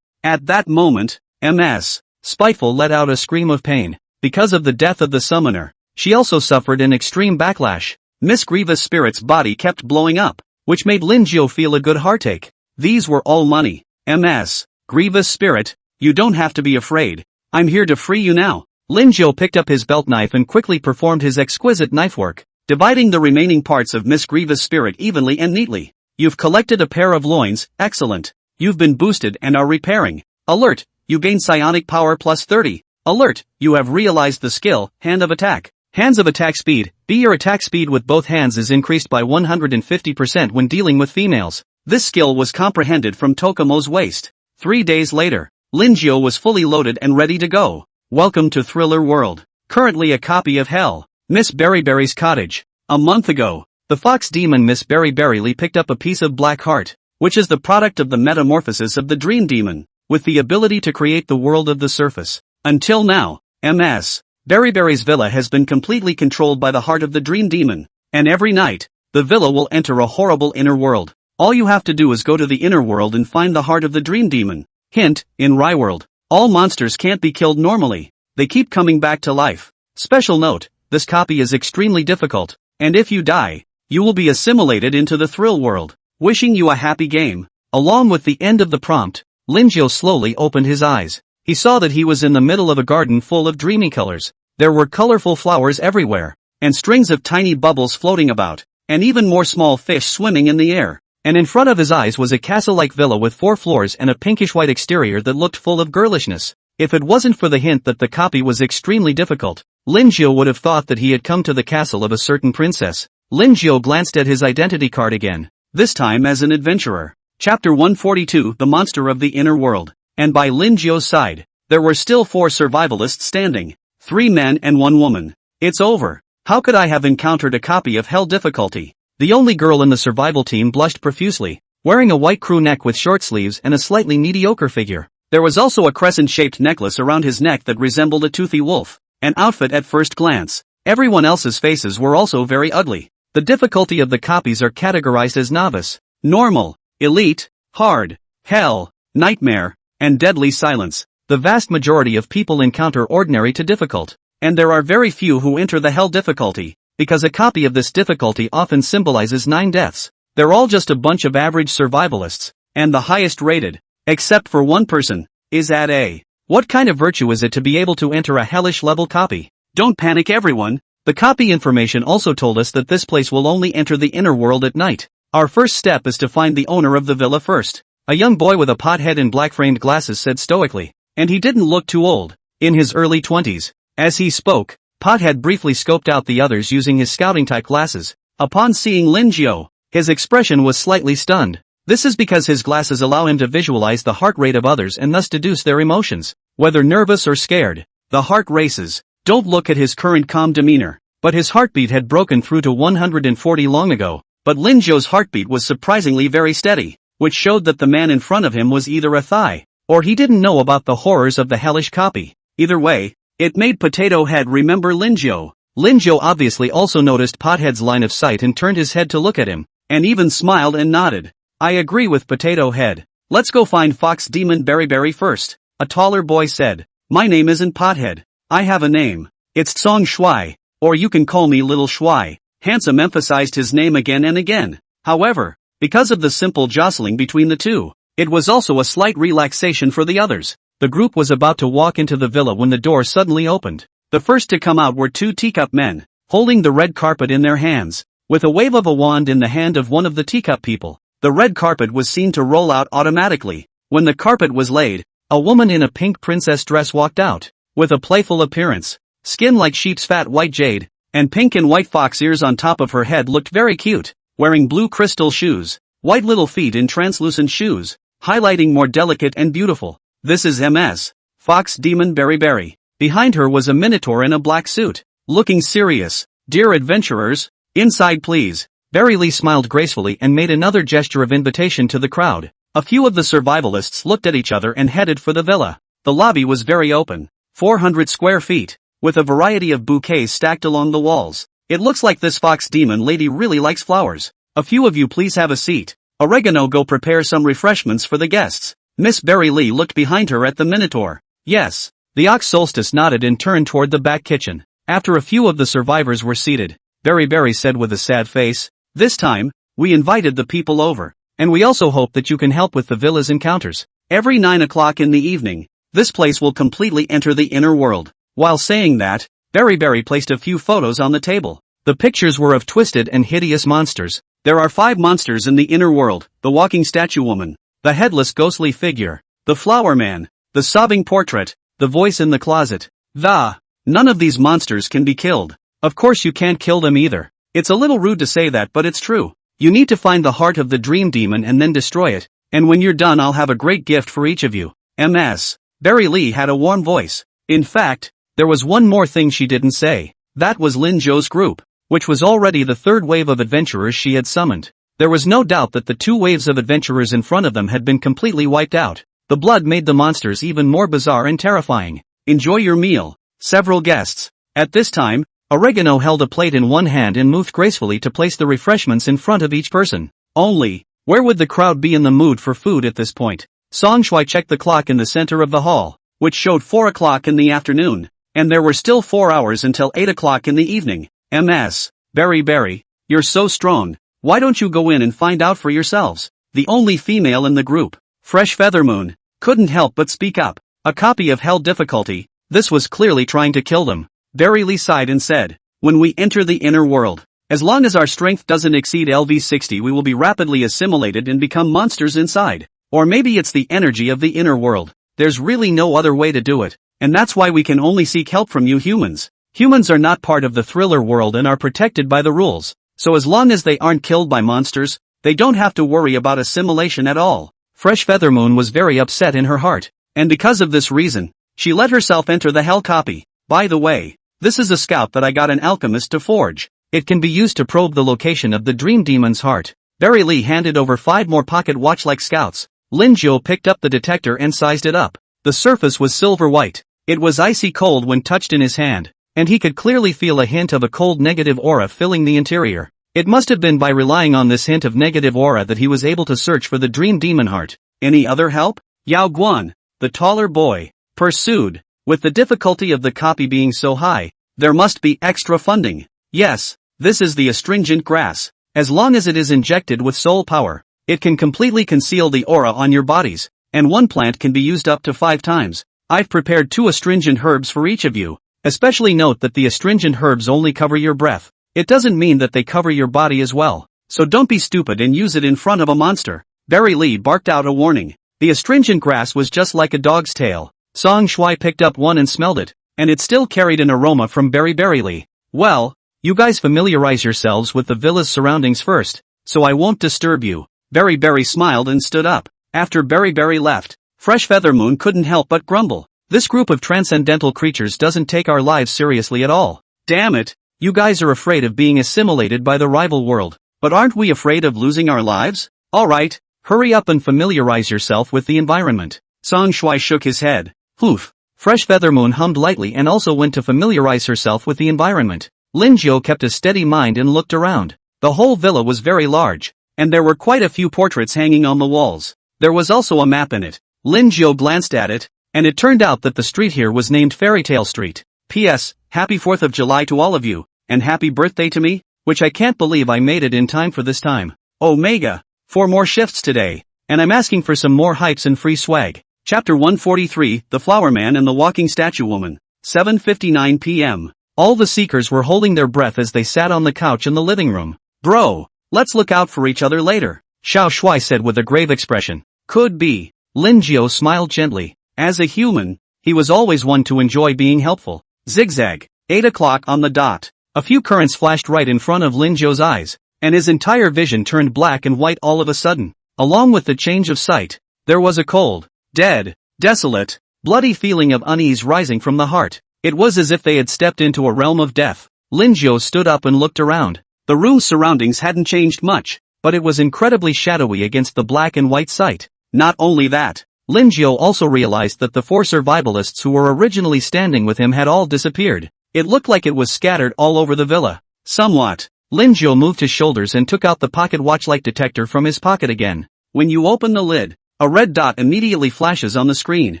that moment, Ms. Spiteful let out a scream of pain. Because of the death of the summoner, she also suffered an extreme backlash. Miss Grievous Spirit's body kept blowing up, which made Linjo feel a good heartache. These were all money. Ms. Grievous Spirit, you don't have to be afraid. I'm here to free you now. Linjo picked up his belt knife and quickly performed his exquisite knifework, dividing the remaining parts of Miss Grievous Spirit evenly and neatly. You've collected a pair of loins, excellent. You've been boosted and are repairing. Alert, you gain psionic power plus 30. Alert, you have realized the skill, Hand of Attack. Hands of Attack Speed. Your attack speed with both hands is increased by 150% when dealing with females. This skill was comprehended from Tokumo's waist. 3 days later, Linjio was fully loaded and ready to go. Welcome to Thriller World. Currently a copy of Hell. Miss Berryberry's cottage. A month ago, the fox demon Miss Berryberry picked up a piece of black heart, which is the product of the metamorphosis of the dream demon, with the ability to create the world of the surface. Until now, Ms. Berryberry's villa has been completely controlled by the heart of the dream demon, and every night, the villa will enter a horrible inner world. All you have to do is go to the inner world and find the heart of the dream demon. Hint, in Ryworld, all monsters can't be killed normally. They keep coming back to life. Special note, this copy is extremely difficult, and if you die, you will be assimilated into the thrill world. Wishing you a happy game. Along with the end of the prompt, Linjio slowly opened his eyes. He saw that he was in the middle of a garden full of dreamy colors. There were colorful flowers everywhere, and strings of tiny bubbles floating about, and even more small fish swimming in the air. And in front of his eyes was a castle-like villa with 4 floors and a pinkish-white exterior that looked full of girlishness. If it wasn't for the hint that the copy was extremely difficult, Linjio would have thought that he had come to the castle of a certain princess. Linjio glanced at his identity card again, this time as an adventurer. Chapter 142, The Monster of the Inner World. And by Linjio's side, there were still 4 survivalists standing, 3 men and 1 woman. It's over. How could I have encountered a copy of Hell difficulty? The only girl in the survival team blushed profusely, wearing a white crew neck with short sleeves and a slightly mediocre figure. There was also a crescent-shaped necklace around his neck that resembled a toothy wolf, an outfit at first glance. Everyone else's faces were also very ugly. The difficulty of the copies are categorized as novice, normal, elite, hard, hell, nightmare, and deadly silence. The vast majority of people encounter ordinary to difficult, and there are very few who enter the hell difficulty, because a copy of this difficulty often symbolizes 9 deaths. They're all just a bunch of average survivalists, and the highest rated, except for one person, is at A. What kind of virtue is it to be able to enter a hellish level copy? Don't panic everyone. The copy information also told us that this place will only enter the inner world at night. Our first step is to find the owner of the villa first. A young boy with a pot head and black-framed glasses said stoically, and he didn't look too old, in his early 20s. As he spoke, Pothead briefly scoped out the others using his scouting-type glasses. Upon seeing Linjio, his expression was slightly stunned. This is because his glasses allow him to visualize the heart rate of others and thus deduce their emotions, whether nervous or scared. The heart races. Don't look at his current calm demeanor, but his heartbeat had broken through to 140 long ago. But Linjio's heartbeat was surprisingly very steady, which showed that the man in front of him was either a thigh, or he didn't know about the horrors of the hellish copy. Either way, it made Potato Head remember Linjio. Linjio obviously also noticed Pothead's line of sight and turned his head to look at him, and even smiled and nodded. I agree with Potato Head. Let's go find Fox Demon Berryberry first, a taller boy said. My name isn't Pothead. I have a name. It's Song Shuai, or you can call me Little Shuai. Handsome emphasized his name again and again. However, because of the simple jostling between the two, it was also a slight relaxation for the others. The group was about to walk into the villa when the door suddenly opened. The first to come out were 2 teacup men, holding the red carpet in their hands. With a wave of a wand in the hand of one of the teacup people, the red carpet was seen to roll out automatically. When the carpet was laid, a woman in a pink princess dress walked out, with a playful appearance. Skin like sheep's fat white jade, and pink and white fox ears on top of her head looked very cute, wearing blue crystal shoes, white little feet in translucent shoes, highlighting more delicate and beautiful. This is Ms. Fox Demon Berryberry. Behind her was a minotaur in a black suit, looking serious. Dear adventurers, inside please. Berry Lee smiled gracefully and made another gesture of invitation to the crowd. A few of the survivalists looked at each other and headed for the villa. The lobby was very open, 400 square feet, with a variety of bouquets stacked along the walls. It looks like this fox demon lady really likes flowers. A few of you please have a seat. Oregano, go prepare some refreshments for the guests. Miss Berry Lee looked behind her at the minotaur. Yes. The ox solstice nodded and turned toward the back kitchen. After a few of the survivors were seated, Berry said with a sad face, this time, we invited the people over, and we also hope that you can help with the villa's encounters. Every 9 o'clock in the evening, this place will completely enter the inner world. While saying that, Berry placed a few photos on the table. The pictures were of twisted and hideous monsters. There are 5 monsters in the inner world: the walking statue woman, the headless ghostly figure, the flower man, the sobbing portrait, the voice in the closet. None of these monsters can be killed. Of course you can't kill them either. It's a little rude to say that, but it's true. You need to find the heart of the dream demon and then destroy it. And when you're done I'll have a great gift for each of you. MS. Barry Lee had a warm voice. In fact, there was one more thing she didn't say. That was Lin Zhou's group, which was already the third wave of adventurers she had summoned. There was no doubt that the two waves of adventurers in front of them had been completely wiped out. The blood made the monsters even more bizarre and terrifying. Enjoy your meal. Several guests. At this time, Oregano held a plate in one hand and moved gracefully to place the refreshments in front of each person. Only, where would the crowd be in the mood for food at this point? Song Shui checked the clock in the center of the hall, which showed 4 o'clock in the afternoon, and there were still 4 hours until 8 o'clock in the evening. MS. Barry, you're so strong. Why don't you go in and find out for yourselves? The only female in the group, Fresh Feathermoon, couldn't help but speak up. A copy of Hell Difficulty. This was clearly trying to kill them. Barry Lee sighed and said, when we enter the inner world, as long as our strength doesn't exceed LV60 we will be rapidly assimilated and become monsters inside. Or maybe it's the energy of the inner world. There's really no other way to do it. And that's why we can only seek help from you humans. Humans are not part of the thriller world and are protected by the rules. So as long as they aren't killed by monsters, they don't have to worry about assimilation at all. Fresh Feathermoon was very upset in her heart. And because of this reason, she let herself enter the Hell copy. By the way, this is a scout that I got an alchemist to forge. It can be used to probe the location of the Dream Demon's heart. Barry Lee handed over 5 more pocket watch-like scouts. Lin Zhou picked up the detector and sized it up. The surface was silver white. It was icy cold when touched in his hand, and he could clearly feel a hint of a cold negative aura filling the interior. It must have been by relying on this hint of negative aura that he was able to search for the Dream Demon heart. Any other help? Yao Guan, the taller boy, pursued. With the difficulty of the copy being so high, there must be extra funding. Yes, this is the astringent grass. As long as it is injected with soul power, it can completely conceal the aura on your bodies, and one plant can be used up to 5 times. I've prepared 2 astringent herbs for each of you. Especially note that the astringent herbs only cover your breath. It doesn't mean that they cover your body as well. So don't be stupid and use it in front of a monster. Barry Lee barked out a warning. The astringent grass was just like a dog's tail. Song Shui picked up one and smelled it, and it still carried an aroma from Barry Lee. Well, you guys familiarize yourselves with the villa's surroundings first, so I won't disturb you. Barry smiled and stood up. After Barry left, Fresh Feathermoon couldn't help but grumble. This group of transcendental creatures doesn't take our lives seriously at all. Damn it, you guys are afraid of being assimilated by the rival world. But aren't we afraid of losing our lives? Alright, hurry up and familiarize yourself with the environment. Song Shui shook his head. Poof. Fresh Feathermoon hummed lightly and also went to familiarize herself with the environment. Lin Zhou kept a steady mind and looked around. The whole villa was very large, and there were quite a few portraits hanging on the walls. There was also a map in it. Lin Zhou glanced at it, and it turned out that the street here was named Fairytale Street. P.S. Happy 4th of July to all of you, and happy birthday to me, which I can't believe I made it in time for this time. Omega. 4 more shifts today, and I'm asking for some more hypes and free swag. Chapter 143, The Flower Man and the Walking Statue Woman. 7:59 p.m. All the seekers were holding their breath as they sat on the couch in the living room. Bro, let's look out for each other later, Xiao Shui said with a grave expression. Could be. Lin Zhou smiled gently. As a human, he was always one to enjoy being helpful. Zigzag. 8 o'clock on the dot. A few currents flashed right in front of Lin Zhou's eyes, and his entire vision turned black and white all of a sudden. Along with the change of sight, there was a cold, dead, desolate, bloody feeling of unease rising from the heart. It was as if they had stepped into a realm of death. Lin Zhou stood up and looked around. The room's surroundings hadn't changed much, but it was incredibly shadowy against the black and white sight. Not only that, Lin Zhou also realized that the 4 survivalists who were originally standing with him had all disappeared. It looked like it was scattered all over the villa. Somewhat. Lin Zhou moved his shoulders and took out the pocket watch-like detector from his pocket again. When you open the lid, a red dot immediately flashes on the screen.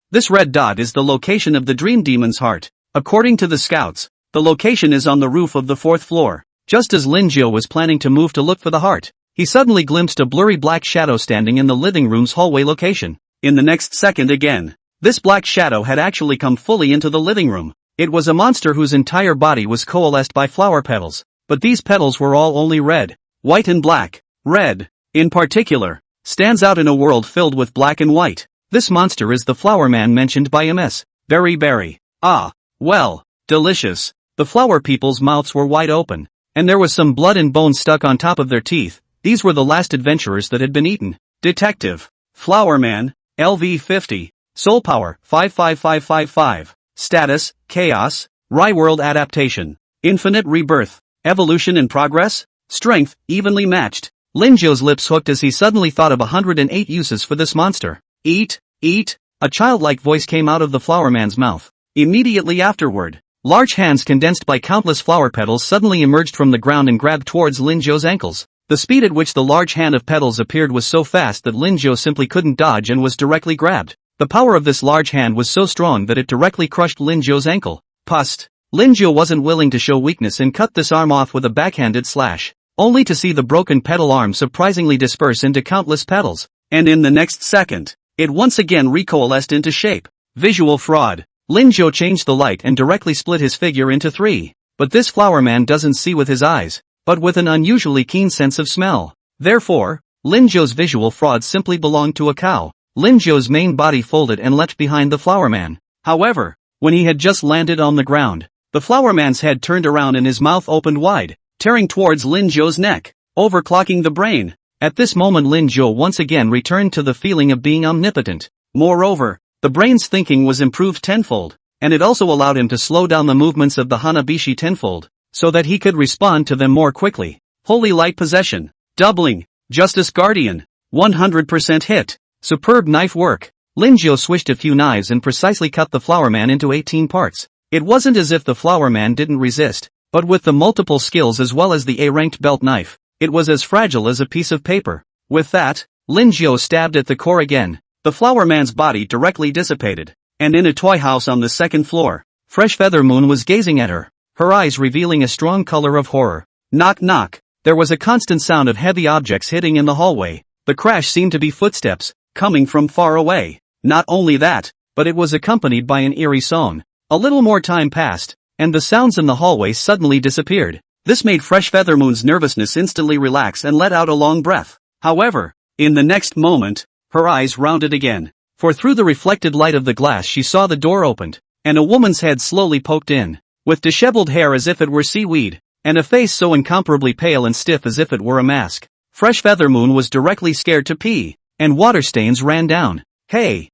This red dot is the location of the Dream Demon's heart. According to the scouts, the location is on the roof of the 4th floor. Just as Lin Zhou was planning to move to look for the heart, he suddenly glimpsed a blurry black shadow standing in the living room's hallway location. In the next second again, this black shadow had actually come fully into the living room. It was a monster whose entire body was coalesced by flower petals, but these petals were all only red, white and black. Red, in particular, stands out in a world filled with black and white. This monster is the flower man mentioned by Ms. Barry. Ah, well, delicious. The flower people's mouths were wide open, and there was some blood and bone stuck on top of their teeth. These were the last adventurers that had been eaten. Detective. Flower Man, LV 50. Soul Power, 55555. Status, Chaos. World Adaptation. Infinite Rebirth. Evolution in Progress. Strength, evenly matched. Linjo's lips hooked as he suddenly thought of 108 uses for this monster. Eat, eat. A childlike voice came out of the flower man's mouth. Immediately afterward, large hands condensed by countless flower petals suddenly emerged from the ground and grabbed towards Linjo's ankles. The speed at which the large hand of petals appeared was so fast that Linjo simply couldn't dodge and was directly grabbed. The power of this large hand was so strong that it directly crushed Linjo's ankle. Pust. Linjo wasn't willing to show weakness and cut this arm off with a backhanded slash, only to see the broken petal arm surprisingly disperse into countless petals. And in the next second, it once again recoalesced into shape. Visual fraud. Linjo changed the light and directly split his figure into three. But this flower man doesn't see with his eyes, but with an unusually keen sense of smell. Therefore, Linjo's visual fraud simply belonged to a cow. Linjo's main body folded and leapt behind the flower man. However, when he had just landed on the ground, the flower man's head turned around and his mouth opened wide, tearing towards Linjo's neck, overclocking the brain. At this moment Linjo once again returned to the feeling of being omnipotent. Moreover, the brain's thinking was improved tenfold, and it also allowed him to slow down the movements of the Hanabishi tenfold, so that he could respond to them more quickly. Holy Light Possession. Doubling. Justice Guardian. 100% hit. Superb knife work. Linjo swished a few knives and precisely cut the flower man into 18 parts. It wasn't as if the flower man didn't resist, but with the multiple skills as well as the A-ranked belt knife, it was as fragile as a piece of paper. With that, Linjo stabbed at the core again. The flower man's body directly dissipated, and in a toy house on the second floor, Fresh Feather Moon was gazing at her, her eyes revealing a strong color of horror. Knock knock. There was a constant sound of heavy objects hitting in the hallway. The crash seemed to be footsteps, coming from far away. Not only that, but it was accompanied by an eerie song. A little more time passed, and the sounds in the hallway suddenly disappeared. This made Fresh Feather Moon's nervousness instantly relax and let out a long breath. However, in the next moment, her eyes rounded again, for through the reflected light of the glass she saw the door opened, and a woman's head slowly poked in, with disheveled hair as if it were seaweed, and a face so incomparably pale and stiff as if it were a mask. Fresh Feather Moon was directly scared to pee, and water stains ran down. Hey,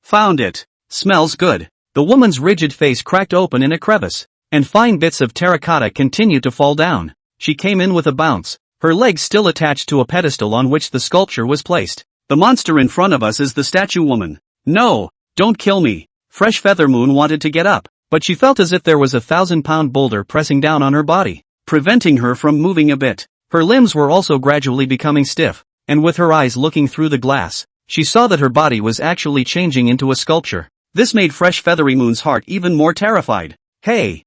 found it. Smells good. The woman's rigid face cracked open in a crevice, and fine bits of terracotta continued to fall down. She came in with a bounce, her legs still attached to a pedestal on which the sculpture was placed. The monster in front of us is the statue woman. No, don't kill me. Fresh Feather Moon wanted to get up, but she felt as if there was a 1,000-pound boulder pressing down on her body, preventing her from moving a bit. Her limbs were also gradually becoming stiff, and with her eyes looking through the glass, she saw that her body was actually changing into a sculpture. This made Fresh Feathery Moon's heart even more terrified. Hey,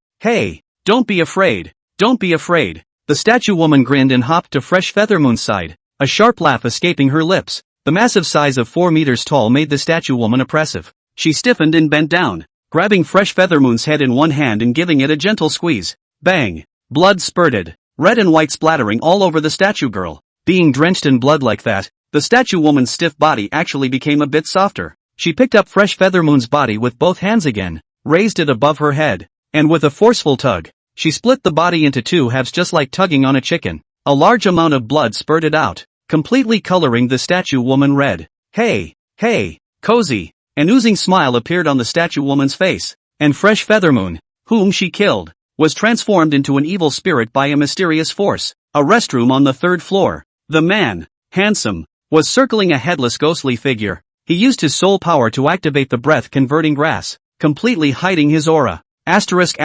don't be afraid. Don't be afraid. The statue woman grinned and hopped to Fresh Feather Moon's side, a sharp laugh escaping her lips. The massive size of 4 meters tall made the statue woman oppressive. She stiffened and bent down, grabbing Fresh Feather Moon's head in one hand and giving it a gentle squeeze. Bang! Blood spurted, red and white splattering all over the statue girl. Being drenched in blood like that, the statue woman's stiff body actually became a bit softer. She picked up Fresh Feather Moon's body with both hands again, raised it above her head, and with a forceful tug, she split the body into 2 halves just like tugging on a chicken. A large amount of blood spurted out, completely coloring the statue woman red. Hey, cozy. An oozing smile appeared on the statue woman's face, and Fresh Feather Moon, whom she killed, was transformed into an evil spirit by a mysterious force. A restroom on the 3rd floor. The man, handsome, was circling a headless ghostly figure. He used his soul power to activate the breath-converting grass, completely hiding his aura. Asterisk.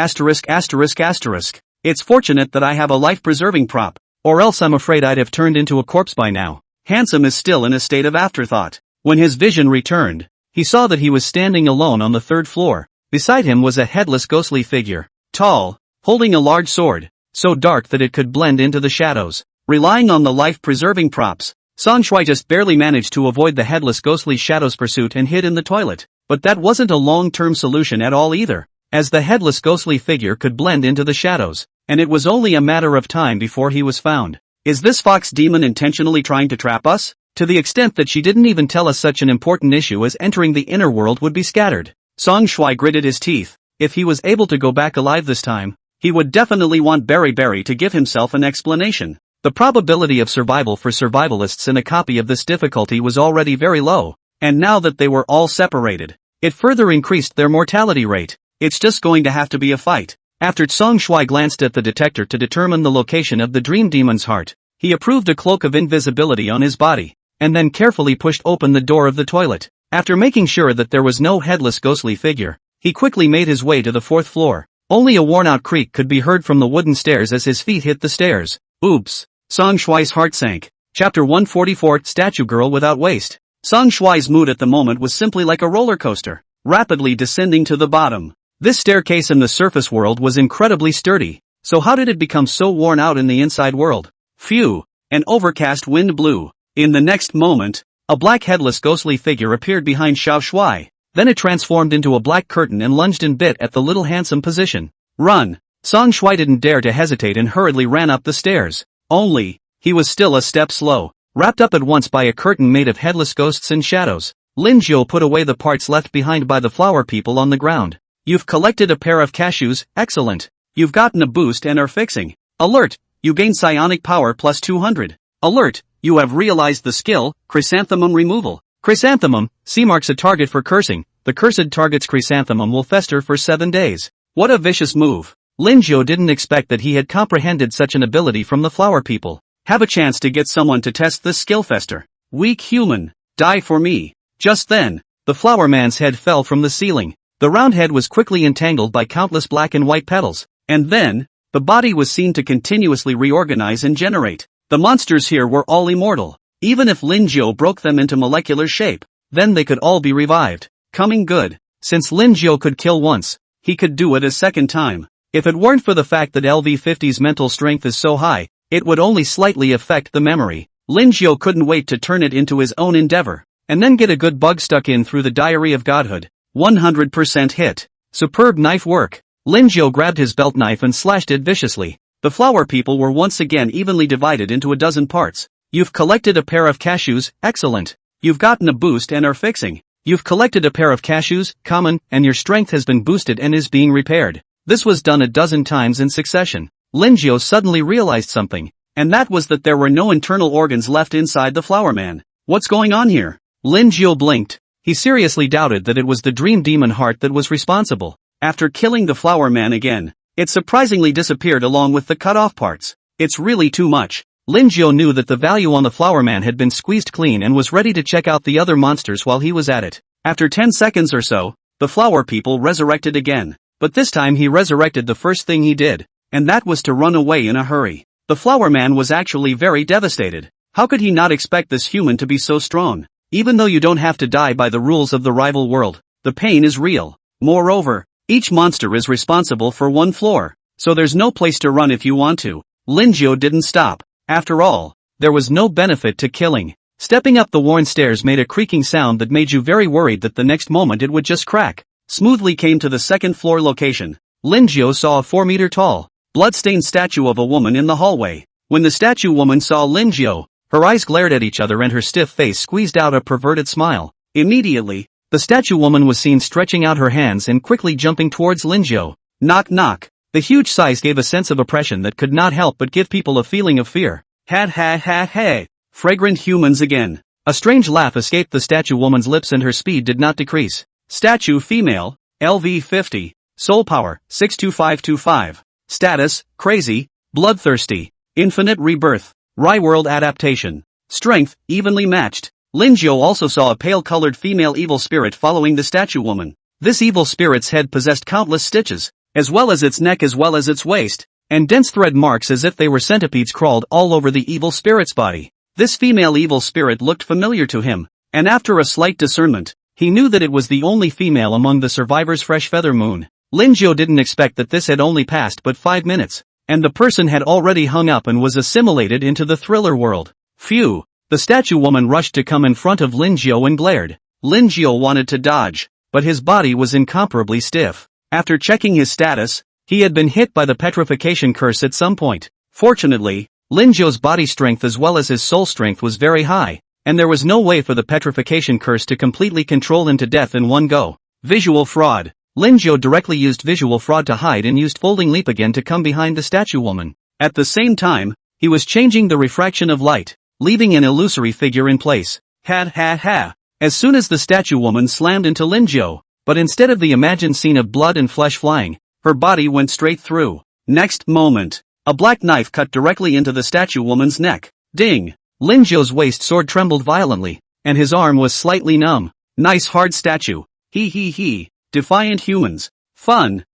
It's fortunate that I have a life-preserving prop, or else I'm afraid I'd have turned into a corpse by now. Handsome is still in a state of afterthought. When his vision returned, he saw that he was standing alone on the 3rd floor. Beside him was a headless ghostly figure, tall, holding a large sword, so dark that it could blend into the shadows. Relying on the life-preserving props, Song Shui just barely managed to avoid the headless ghostly shadow's pursuit and hid in the toilet. But that wasn't a long-term solution at all either, as the headless ghostly figure could blend into the shadows, and it was only a matter of time before he was found. Is this fox demon intentionally trying to trap us? To the extent that she didn't even tell us such an important issue as entering the inner world would be scattered. Song Shui gritted his teeth. If he was able to go back alive this time, he would definitely want Berry Berry to give himself an explanation. The probability of survival for survivalists in a copy of this difficulty was already very low, and now that they were all separated, it further increased their mortality rate. It's just going to have to be a fight. After Song Shui glanced at the detector to determine the location of the dream demon's heart, he approved a cloak of invisibility on his body, and then carefully pushed open the door of the toilet. After making sure that there was no headless ghostly figure, he quickly made his way to the 4th floor. Only a worn-out creak could be heard from the wooden stairs as his feet hit the stairs. Oops. Song Shui's heart sank. Chapter 144 Statue Girl Without Waist. Song Shui's mood at the moment was simply like a roller coaster, rapidly descending to the bottom. This staircase in the surface world was incredibly sturdy, so how did it become so worn out in the inside world? Phew. An overcast wind blew. In the next moment, a black headless ghostly figure appeared behind Xiao Shui. Then it transformed into a black curtain and lunged in bit at the little handsome position. Run! Song Shui didn't dare to hesitate and hurriedly ran up the stairs. Only, he was still a step slow, wrapped up at once by a curtain made of headless ghosts and shadows. Lin Jiu put away the parts left behind by the flower people on the ground. You've collected a pair of cashews, excellent. You've gotten a boost and are fixing. Alert! You gain psionic power plus 200. Alert! You have realized the skill, chrysanthemum removal. Chrysanthemum, C marks a target for cursing. The cursed target's chrysanthemum will fester for 7 days. What a vicious move. Lin Jiu didn't expect that he had comprehended such an ability from the flower people. Have a chance to get someone to test this skill fester. Weak human. Die for me. Just then, the flower man's head fell from the ceiling. The round head was quickly entangled by countless black and white petals. And then, the body was seen to continuously reorganize and generate. The monsters here were all immortal. Even if Lin Jiu broke them into molecular shape, then they could all be revived. Coming good. Since Lin Jiu could kill once, he could do it a second time. If it weren't for the fact that LV50's mental strength is so high, it would only slightly affect the memory. Lin Jiu couldn't wait to turn it into his own endeavor, and then get a good bug stuck in through the Diary of Godhood. 100% hit. Superb knife work. Lin Jiu grabbed his belt knife and slashed it viciously. The flower people were once again evenly divided into a dozen parts. You've collected a pair of cashews, excellent. You've gotten a boost and are fixing. You've collected a pair of cashews, common, and your strength has been boosted and is being repaired. This was done a dozen times in succession. Lin Jiu suddenly realized something, and that was that there were no internal organs left inside the flower man. What's going on here? Lin Jiu blinked. He seriously doubted that it was the dream demon heart that was responsible. After killing the flower man again, it surprisingly disappeared along with the cut-off parts. It's really too much. Lin Jiu knew that the value on the flower man had been squeezed clean and was ready to check out the other monsters while he was at it. After 10 seconds or so, the flower people resurrected again. But this time he resurrected the first thing he did, and that was to run away in a hurry. The flower man was actually very devastated. How could he not expect this human to be so strong? Even though you don't have to die by the rules of the rival world, the pain is real. Moreover, each monster is responsible for one floor, so there's no place to run if you want to. Lin Jiu didn't stop. After all, there was no benefit to killing. Stepping up the worn stairs made a creaking sound that made you very worried that the next moment it would just crack. Smoothly came to the 2nd floor location. Lin Jiu saw a 4-meter-tall, blood-stained statue of a woman in the hallway. When the statue woman saw Lin Jiu, her eyes glared at each other and her stiff face squeezed out a perverted smile. Immediately, the statue woman was seen stretching out her hands and quickly jumping towards Lin Jiu. Knock knock. The huge size gave a sense of oppression that could not help but give people a feeling of fear. Ha ha ha ha. Fragrant humans again. A strange laugh escaped the statue woman's lips and her speed did not decrease. Statue female, LV50, soul power, 62525. Status, crazy, bloodthirsty, infinite rebirth, Rai-world adaptation. Strength, evenly matched. Lin Jiu also saw a pale-colored female evil spirit following the statue woman. This evil spirit's head possessed countless stitches, as well as its neck as well as its waist, and dense thread marks as if they were centipedes crawled all over the evil spirit's body. This female evil spirit looked familiar to him, and after a slight discernment, he knew that it was the only female among the survivors' fresh feather moon. Lin Jiu didn't expect that this had only passed but 5 minutes, and the person had already hung up and was assimilated into the thriller world. Phew! The statue woman rushed to come in front of Lin Jiu and glared. Lin Jiu wanted to dodge, but his body was incomparably stiff. After checking his status, he had been hit by the petrification curse at some point. Fortunately, Lin Jiu's body strength as well as his soul strength was very high, and there was no way for the petrification curse to completely control him to death in one go. Visual fraud. Lin Jiu directly used visual fraud to hide and used folding leap again to come behind the statue woman. At the same time, He was changing the refraction of light, leaving an illusory figure in place. Ha ha ha. As soon as the statue woman slammed into Lin Jiao, but instead of the imagined scene of blood and flesh flying, her body went straight through. Next moment, a black knife cut directly into the statue woman's neck. Ding! Lin Jiao's waist sword trembled violently, and his arm was slightly numb. Nice hard statue. He. Defiant humans. Fun.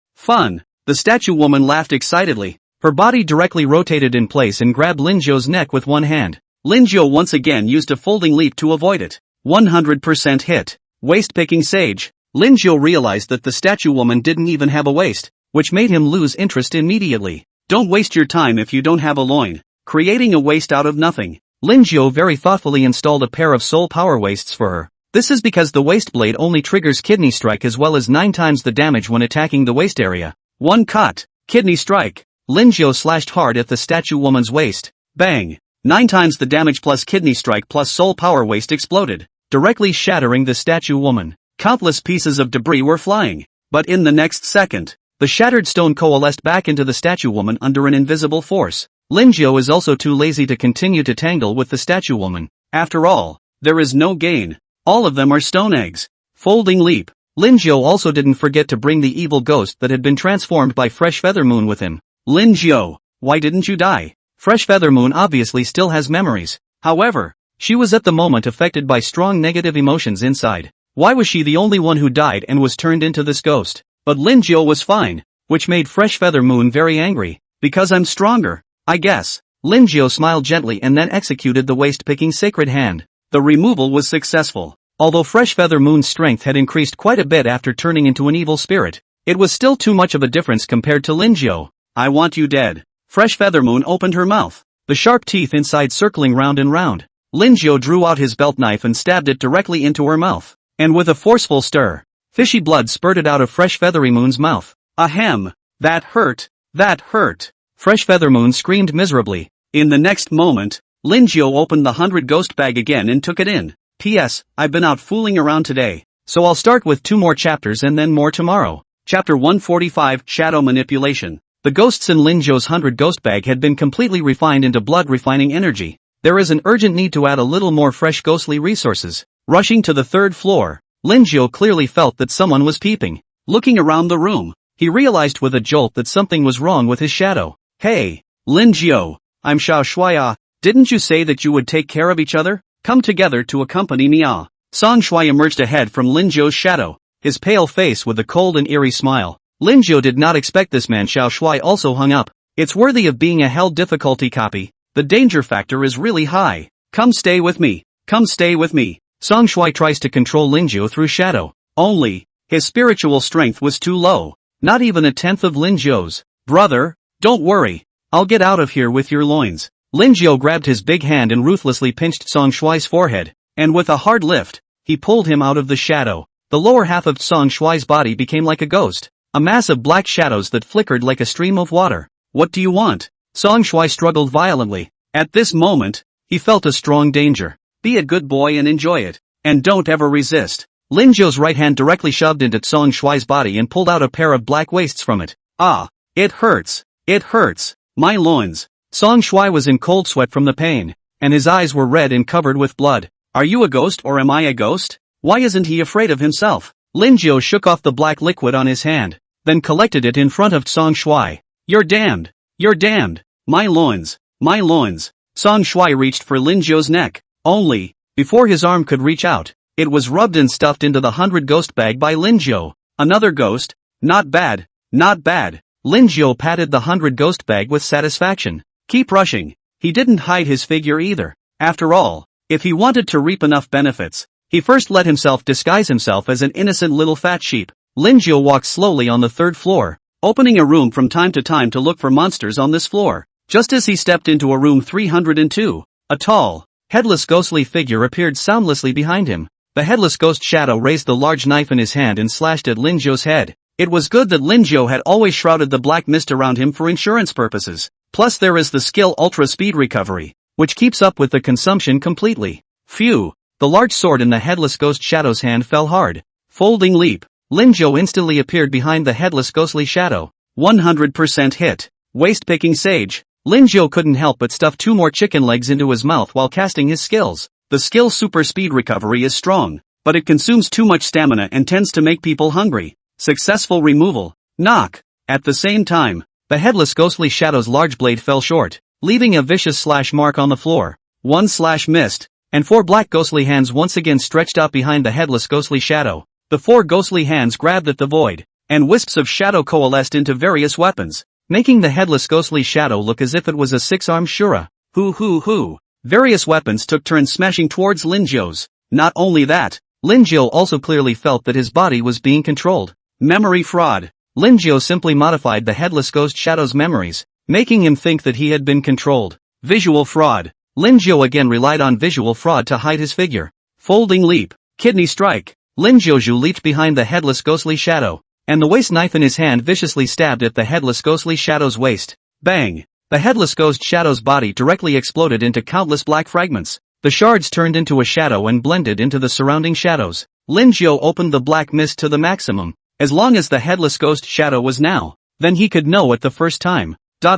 The statue woman laughed excitedly. Her body directly rotated in place and grabbed Lin Jiao's neck with one hand. Lin Jiao once again used a folding leap to avoid it. 100% hit. Waist-picking sage. Lin Jiao realized that the statue woman didn't even have a waist, which made him lose interest immediately. Don't waste your time if you don't have a loin. Creating a waist out of nothing. Lin Jiao very thoughtfully installed a pair of soul power waists for her. This is because the waist blade only triggers kidney strike as well as 9 times the damage when attacking the waist area. One cut. Kidney strike. Lin Jiao slashed hard at the statue woman's waist. Bang. 9 times the damage plus kidney strike plus soul power waist exploded, directly shattering the statue woman. Countless pieces of debris were flying. But in the next second, the shattered stone coalesced back into the statue woman under an invisible force. Lin Jiao is also too lazy to continue to tangle with the statue woman. After all, there is no gain. All of them are stone eggs. Folding leap. Lin Jiao also didn't forget to bring the evil ghost that had been transformed by Fresh Feather Moon with him. Lin Jiao, why didn't you die? Fresh Feather Moon obviously still has memories. However, she was at the moment affected by strong negative emotions inside. Why was she the only one who died and was turned into this ghost? But Lin Jiao was fine, which made Fresh Feather Moon very angry. Because I'm stronger, I guess. Lin Jiao smiled gently and then executed the waist-picking sacred hand. The removal was successful. Although Fresh Feather Moon's strength had increased quite a bit after turning into an evil spirit, it was still too much of a difference compared to Lin Jiao. I want you dead. Fresh Feather Moon opened her mouth, the sharp teeth inside circling round and round. Lin Jiao drew out his belt knife and stabbed it directly into her mouth. And with a forceful stir, fishy blood spurted out of Fresh Feathery Moon's mouth. Ahem! That hurt! That hurt! Fresh Feather Moon screamed miserably. In the next moment, Lin Jiao opened the 100 ghost bag again and took it in. P.S. I've been out fooling around today, so I'll start with 2 more chapters and then more tomorrow. Chapter 145 Shadow Manipulation. The ghosts in Lin Jiao's 100 ghost bag had been completely refined into blood refining energy. There is an urgent need to add a little more fresh ghostly resources. Rushing to the 3rd floor, Lin Jiao clearly felt that someone was peeping. Looking around the room, he realized with a jolt that something was wrong with his shadow. Hey, Lin Jiao, I'm Xiao Shuai. Didn't you say that you would take care of each other? Come together to accompany me. Song Shuai emerged ahead from Lin Jiao's shadow, his pale face with a cold and eerie smile. Lin Jiao did not expect this man. Xiao Shuai also hung up. It's worthy of being a hell difficulty copy. The danger factor is really high. Come stay with me. Come stay with me. Song Shuai tries to control Lin Jiao through shadow. Only, his spiritual strength was too low. Not even a tenth of Lin Jiao's. Brother, don't worry. I'll get out of here with your loins. Lin Jiao grabbed his big hand and ruthlessly pinched Song Shuai's forehead, and with a hard lift, he pulled him out of the shadow. The lower half of Song Shuai's body became like a ghost, a mass of black shadows that flickered like a stream of water. What do you want? Song Shuai struggled violently. At this moment, he felt a strong danger. Be a good boy and enjoy it, and don't ever resist. Lin Jiao's right hand directly shoved into Song Shuai's body and pulled out a pair of black waists from it. Ah, it hurts. It hurts. My loins. Song Shuai was in cold sweat from the pain, and his eyes were red and covered with blood. Are you a ghost or am I a ghost? Why isn't he afraid of himself? Lin Jiao shook off the black liquid on his hand, then collected it in front of Song Shuai. You're damned. You're damned. My loins. My loins. Song Shuai reached for Lin Jiao's neck. Only, before his arm could reach out, it was rubbed and stuffed into the 100 ghost bag by Lin Jiao. Another ghost? Not bad. Not bad. Lin Jiao patted the 100 ghost bag with satisfaction. Keep rushing. He didn't hide his figure either. After all, if he wanted to reap enough benefits, he first let himself disguise himself as an innocent little fat sheep. Lin Jiao walked slowly on the 3rd floor, opening a room from time to time to look for monsters on this floor. Just as he stepped into a room 302, a tall, headless ghostly figure appeared soundlessly behind him. The headless ghost shadow raised the large knife in his hand and slashed at Lin Jiao's head. It was good that Lin Jiao had always shrouded the black mist around him for insurance purposes. Plus there is the skill Ultra Speed Recovery, which keeps up with the consumption completely. Phew! The large sword in the headless ghost shadow's hand fell hard. Folding leap. Lin Jiao instantly appeared behind the headless ghostly shadow. 100% hit. Waist-picking sage. Lin Jiu couldn't help but stuff 2 more chicken legs into his mouth while casting his skills. The skill super speed recovery is strong, but it consumes too much stamina and tends to make people hungry. Successful removal. Knock. At the same time, the headless ghostly shadow's large blade fell short, leaving a vicious slash mark on the floor. 1 slash missed, and 4 black ghostly hands once again stretched out behind the headless ghostly shadow. The 4 ghostly hands grabbed at the void, and wisps of shadow coalesced into various weapons, making the headless ghostly shadow look as if it was a 6-armed Shura. Hoo. Various weapons took turns smashing towards Lin Jiu's. Not only that, Lin Jiu also clearly felt that his body was being controlled. Memory fraud. Lin Jiu simply modified the headless ghost shadow's memories, making him think that he had been controlled. Visual fraud. Lin Jiu again relied on visual fraud to hide his figure. Folding leap. Kidney strike. Lin Jiu leaped behind the headless ghostly shadow, and the waist knife in his hand viciously stabbed at the headless ghostly shadow's waist. Bang! The headless ghost shadow's body directly exploded into countless black fragments. The shards turned into a shadow and blended into the surrounding shadows. Lin Jiu opened the black mist to the maximum. As long as the headless ghost shadow was now, then he could know it the first time. Da.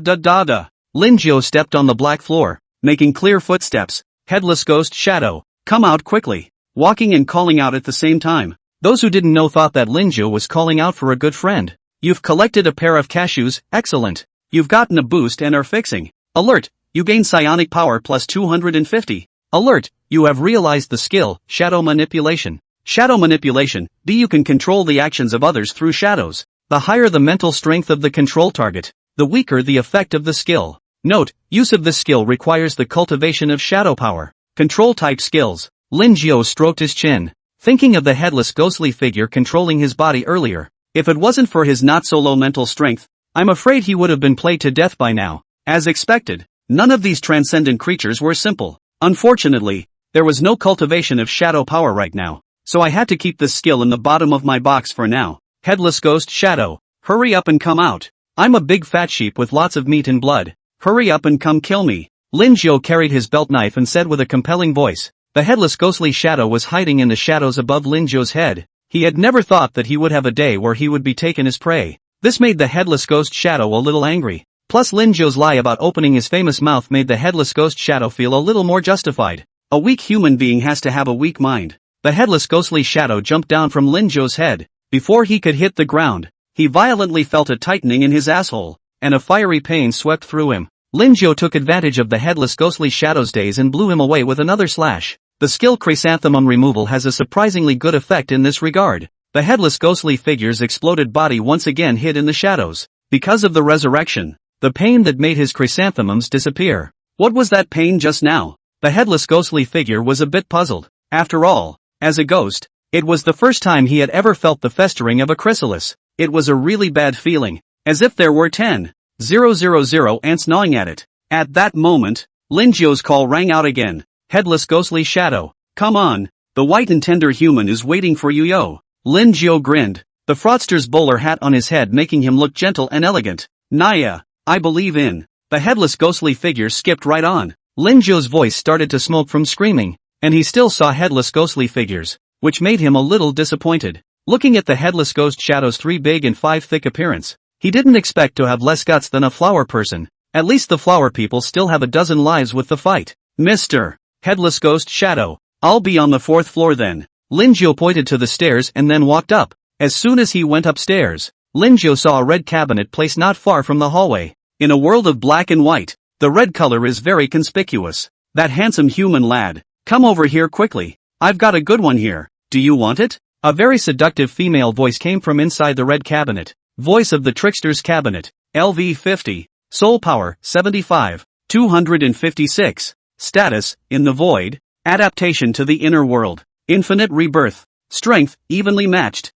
Lin Jiu stepped on the black floor, making clear footsteps. Headless ghost shadow, come out quickly. Walking and calling out at the same time. Those who didn't know thought that Lin Jiu was calling out for a good friend. You've collected a pair of cashews, excellent. You've gotten a boost and are fixing. Alert, you gain psionic power plus 250. Alert, you have realized the skill, shadow manipulation. Shadow manipulation, you can control the actions of others through shadows. The higher the mental strength of the control target, the weaker the effect of the skill. Note, use of this skill requires the cultivation of shadow power. Control type skills. Lin Jiu stroked his chin, thinking of the headless ghostly figure controlling his body earlier. If it wasn't for his not-so-low mental strength, I'm afraid he would have been played to death by now. As expected, none of these transcendent creatures were simple. Unfortunately, there was no cultivation of shadow power right now, so I had to keep this skill in the bottom of my box for now. Headless ghost shadow, hurry up and come out. I'm a big fat sheep with lots of meat and blood. Hurry up and come kill me. Lin Jiu carried his belt knife and said with a compelling voice. The headless ghostly shadow was hiding in the shadows above Lin Jiu's head. He had never thought that he would have a day where he would be taken as prey. This made the headless ghost shadow a little angry. Plus Lin Jiu's lie about opening his famous mouth made the headless ghost shadow feel a little more justified. A weak human being has to have a weak mind. The headless ghostly shadow jumped down from Lin Jiu's head. Before he could hit the ground, he violently felt a tightening in his asshole, and a fiery pain swept through him. Lin Jiu took advantage of the headless ghostly shadow's daze and blew him away with another slash. The skill chrysanthemum removal has a surprisingly good effect in this regard. The headless ghostly figure's exploded body once again hid in the shadows. Because of the resurrection, the pain that made his chrysanthemums disappear. What was that pain just now? The headless ghostly figure was a bit puzzled. After all, as a ghost, it was the first time he had ever felt the festering of a chrysalis. It was a really bad feeling, as if there were 10,000 ants gnawing at it. At that moment, Lin Jiu's call rang out again. Headless ghostly shadow, come on, the white and tender human is waiting for you yo. Lin Jiu grinned, the fraudster's bowler hat on his head making him look gentle and elegant. Naya, I believe in. The headless ghostly figure skipped right on. Lin Jiu's voice started to smoke from screaming, and he still saw headless ghostly figures, which made him a little disappointed. Looking at the headless ghost shadow's 3 big and 5 thick appearance, he didn't expect to have less guts than a flower person. At least the flower people still have a dozen lives with the fight. Mr. Headless ghost shadow, I'll be on the 4th floor then. Lin Jiu pointed to the stairs and then walked up. As soon as he went upstairs, Lin Jiu saw a red cabinet placed not far from the hallway. In a world of black and white, the red color is very conspicuous. That handsome human lad, come over here quickly. I've got a good one here. Do you want it? A very seductive female voice came from inside the red cabinet. Voice of the Trickster's Cabinet. LV 50. Soul power, 75. 256. Status, in the void. Adaptation to the inner world. Infinite rebirth. Strength, evenly matched.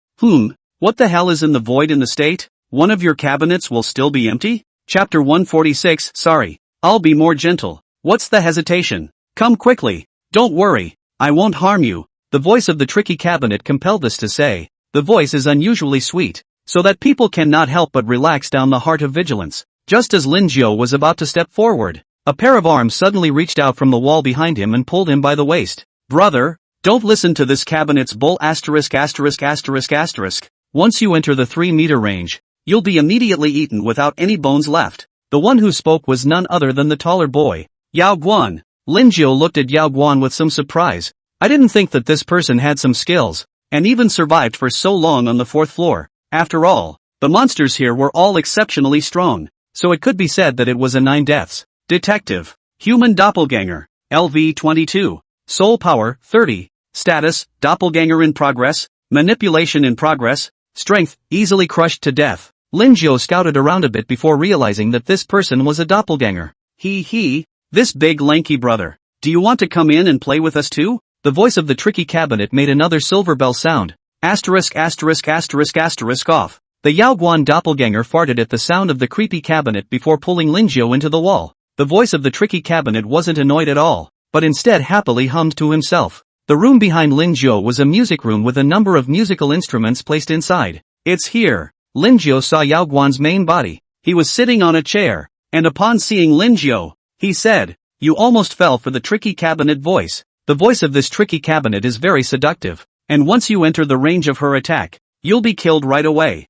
What the hell is in the void in the state? One of your cabinets will still be empty? Chapter 146. Sorry. I'll be more gentle. What's the hesitation? Come quickly. Don't worry. I won't harm you. The voice of the tricky cabinet compelled us to say. The voice is unusually sweet, so that people cannot help but relax down the heart of vigilance. Just as Lin Jiu was about to step forward, a pair of arms suddenly reached out from the wall behind him and pulled him by the waist. Brother, don't listen to this cabinet's bull ********. Once you enter the 3-meter range, you'll be immediately eaten without any bones left. The one who spoke was none other than the taller boy, Yao Guan. Lin Jiu looked at Yao Guan with some surprise. I didn't think that this person had some skills, and even survived for so long on the 4th floor. After all, the monsters here were all exceptionally strong, so it could be said that it was a 9 deaths. Detective. Human doppelganger. LV 22. Soul power, 30. Status, doppelganger in progress. Manipulation in progress. Strength, easily crushed to death. Lin Jiu scouted around a bit before realizing that this person was a doppelganger. This big lanky brother. Do you want to come in and play with us too? The voice of the tricky cabinet made another silver bell sound. Asterisk asterisk asterisk asterisk off. The Yao Guan doppelganger farted at the sound of the creepy cabinet before pulling Lin Jiu into the wall. The voice of the tricky cabinet wasn't annoyed at all, but instead happily hummed to himself. The room behind Lin Jiu was a music room with a number of musical instruments placed inside. It's here. Lin Jiu saw Yao Guan's main body. He was sitting on a chair, and upon seeing Lin Jiu, he said, "You almost fell for the tricky cabinet voice." The voice of this tricky cabinet is very seductive, and once you enter the range of her attack, you'll be killed right away.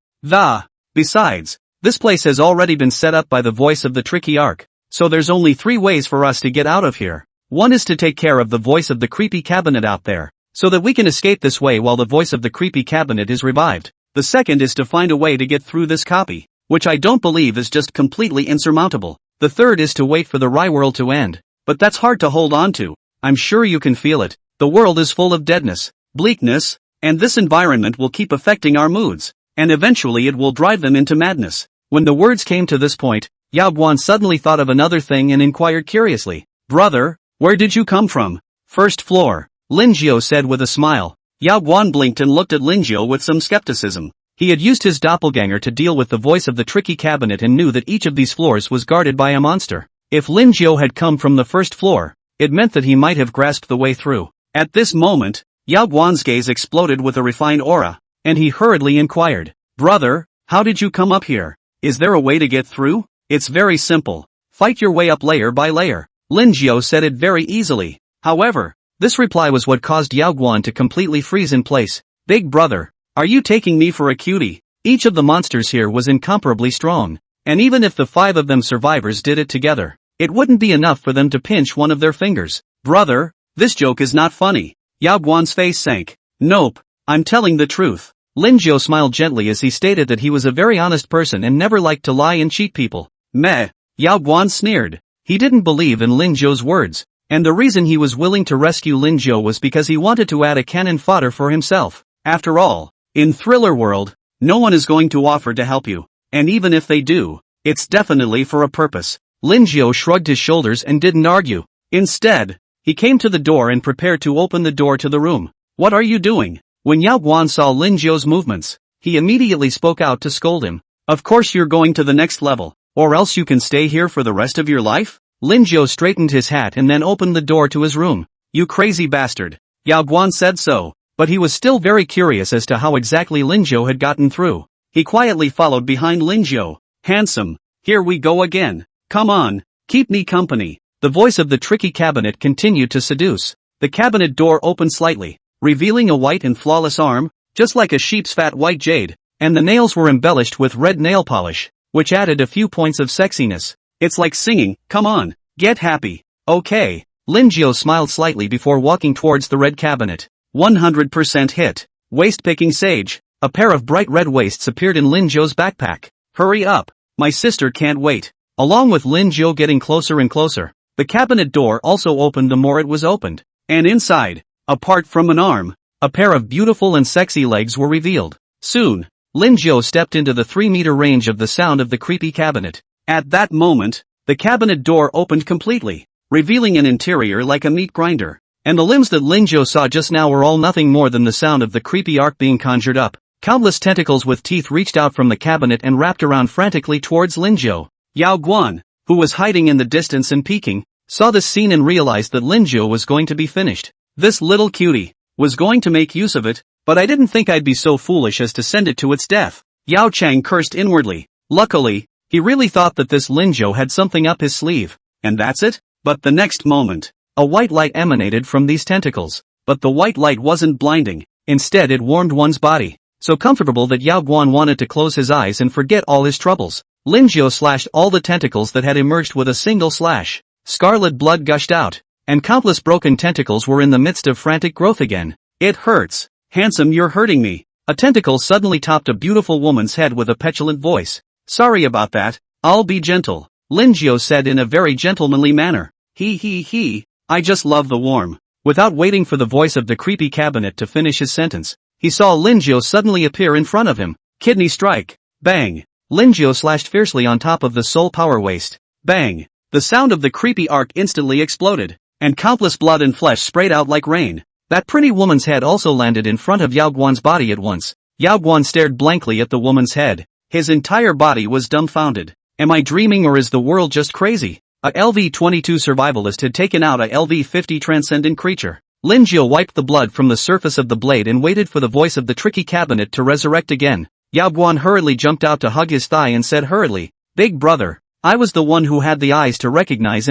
Besides, this place has already been set up by the voice of the tricky arc, so there's only 3 ways for us to get out of here. One is to take care of the voice of the creepy cabinet out there, so that we can escape this way while the voice of the creepy cabinet is revived. The second is to find a way to get through this copy, which I don't believe is just completely insurmountable. The third is to wait for the Rai world to end, but that's hard to hold on to. I'm sure you can feel it. The world is full of deadness, bleakness, and this environment will keep affecting our moods, and eventually it will drive them into madness. When the words came to this point, Yao Guan suddenly thought of another thing and inquired curiously, "Brother, where did you come from?" "First floor," Lin Jiu said with a smile. Yao Guan blinked and looked at Lin Jiu with some skepticism. He had used his doppelganger to deal with the voice of the tricky cabinet and knew that each of these floors was guarded by a monster. If Lin Jiu had come from the 1st floor, it meant that he might have grasped the way through. At this moment, Yao Guan's gaze exploded with a refined aura, and he hurriedly inquired, "Brother, how did you come up here? Is there a way to get through?" "It's very simple. Fight your way up layer by layer." Lin Jiu said it very easily. However, this reply was what caused Yao Guan to completely freeze in place. "Big brother, are you taking me for a cutie?" Each of the monsters here was incomparably strong, and even if the 5 of them survivors did it together, it wouldn't be enough for them to pinch one of their fingers. "Brother, this joke is not funny." Yao Guan's face sank. "Nope, I'm telling the truth." Lin Jiu smiled gently as he stated that he was a very honest person and never liked to lie and cheat people. "Meh," Yao Guan sneered. He didn't believe in Lin Jiu's words, and the reason he was willing to rescue Lin Jiu was because he wanted to add a cannon fodder for himself. After all, in Thriller World, no one is going to offer to help you, and even if they do, it's definitely for a purpose. Lin Jiu shrugged his shoulders and didn't argue. Instead, he came to the door and prepared to open the door to the room. "What are you doing?" When Yao Guan saw Lin Jiu's movements, he immediately spoke out to scold him. "Of course you're going to the next level, or else you can stay here for the rest of your life?" Lin Jiu straightened his hat and then opened the door to his room. "You crazy bastard." Yao Guan said so, but he was still very curious as to how exactly Lin Jiu had gotten through. He quietly followed behind Lin Jiu. "Handsome, here we go again. Come on, keep me company." The voice of the tricky cabinet continued to seduce. The cabinet door opened slightly, revealing a white and flawless arm, just like a sheep's fat white jade, and the nails were embellished with red nail polish, which added a few points of sexiness. "It's like singing, come on, get happy." "Okay." Lin Jiu smiled slightly before walking towards the red cabinet. 100% hit. Waist-picking sage. A pair of bright red waists appeared in Lin Jiu's backpack. "Hurry up, my sister can't wait." Along with Lin Jiu getting closer and closer, the cabinet door also opened the more it was opened, and inside, apart from an arm, a pair of beautiful and sexy legs were revealed. Soon, Lin Jiu stepped into the 3-meter range of the sound of the creepy cabinet. At that moment, the cabinet door opened completely, revealing an interior like a meat grinder, and the limbs that Lin Jiu saw just now were all nothing more than the sound of the creepy arc being conjured up. Countless tentacles with teeth reached out from the cabinet and wrapped around frantically towards Lin Jiu. Yao Guan, who was hiding in the distance and peeking, saw this scene and realized that Lin Jiu was going to be finished. This little cutie was going to make use of it, but I didn't think I'd be so foolish as to send it to its death. Yao Chang cursed inwardly. Luckily, he really thought that this Lin Jiu had something up his sleeve. And that's it? But the next moment, a white light emanated from these tentacles. But the white light wasn't blinding. Instead it warmed one's body, so comfortable that Yao Guan wanted to close his eyes and forget all his troubles. Lin Jiao slashed all the tentacles that had emerged with a single slash. Scarlet blood gushed out, and countless broken tentacles were in the midst of frantic growth again. It hurts. Handsome, you're hurting me. A tentacle suddenly topped a beautiful woman's head with a petulant voice. Sorry about that. I'll be gentle, Lin Jiao said in a very gentlemanly manner. He, I just love the warm. Without waiting for the voice of the creepy cabinet to finish his sentence, he saw Lin Jiao suddenly appear in front of him. Kidney strike. Bang. Lin Jiao slashed fiercely on top of the soul power waste. Bang. The sound of the creepy arc instantly exploded, and countless blood and flesh sprayed out like rain. That pretty woman's head also landed in front of Yao Guan's body at once. Yao Guan stared blankly at the woman's head. His entire body was dumbfounded. Am I dreaming, or is the world just crazy? A LV-22 survivalist had taken out a LV-50 transcendent creature. Lin Jiao wiped the blood from the surface of the blade and waited for the voice of the tricky cabinet to resurrect again. Yao Guan hurriedly jumped out to hug his thigh and said hurriedly, Big brother, I was the one who had the eyes to recognize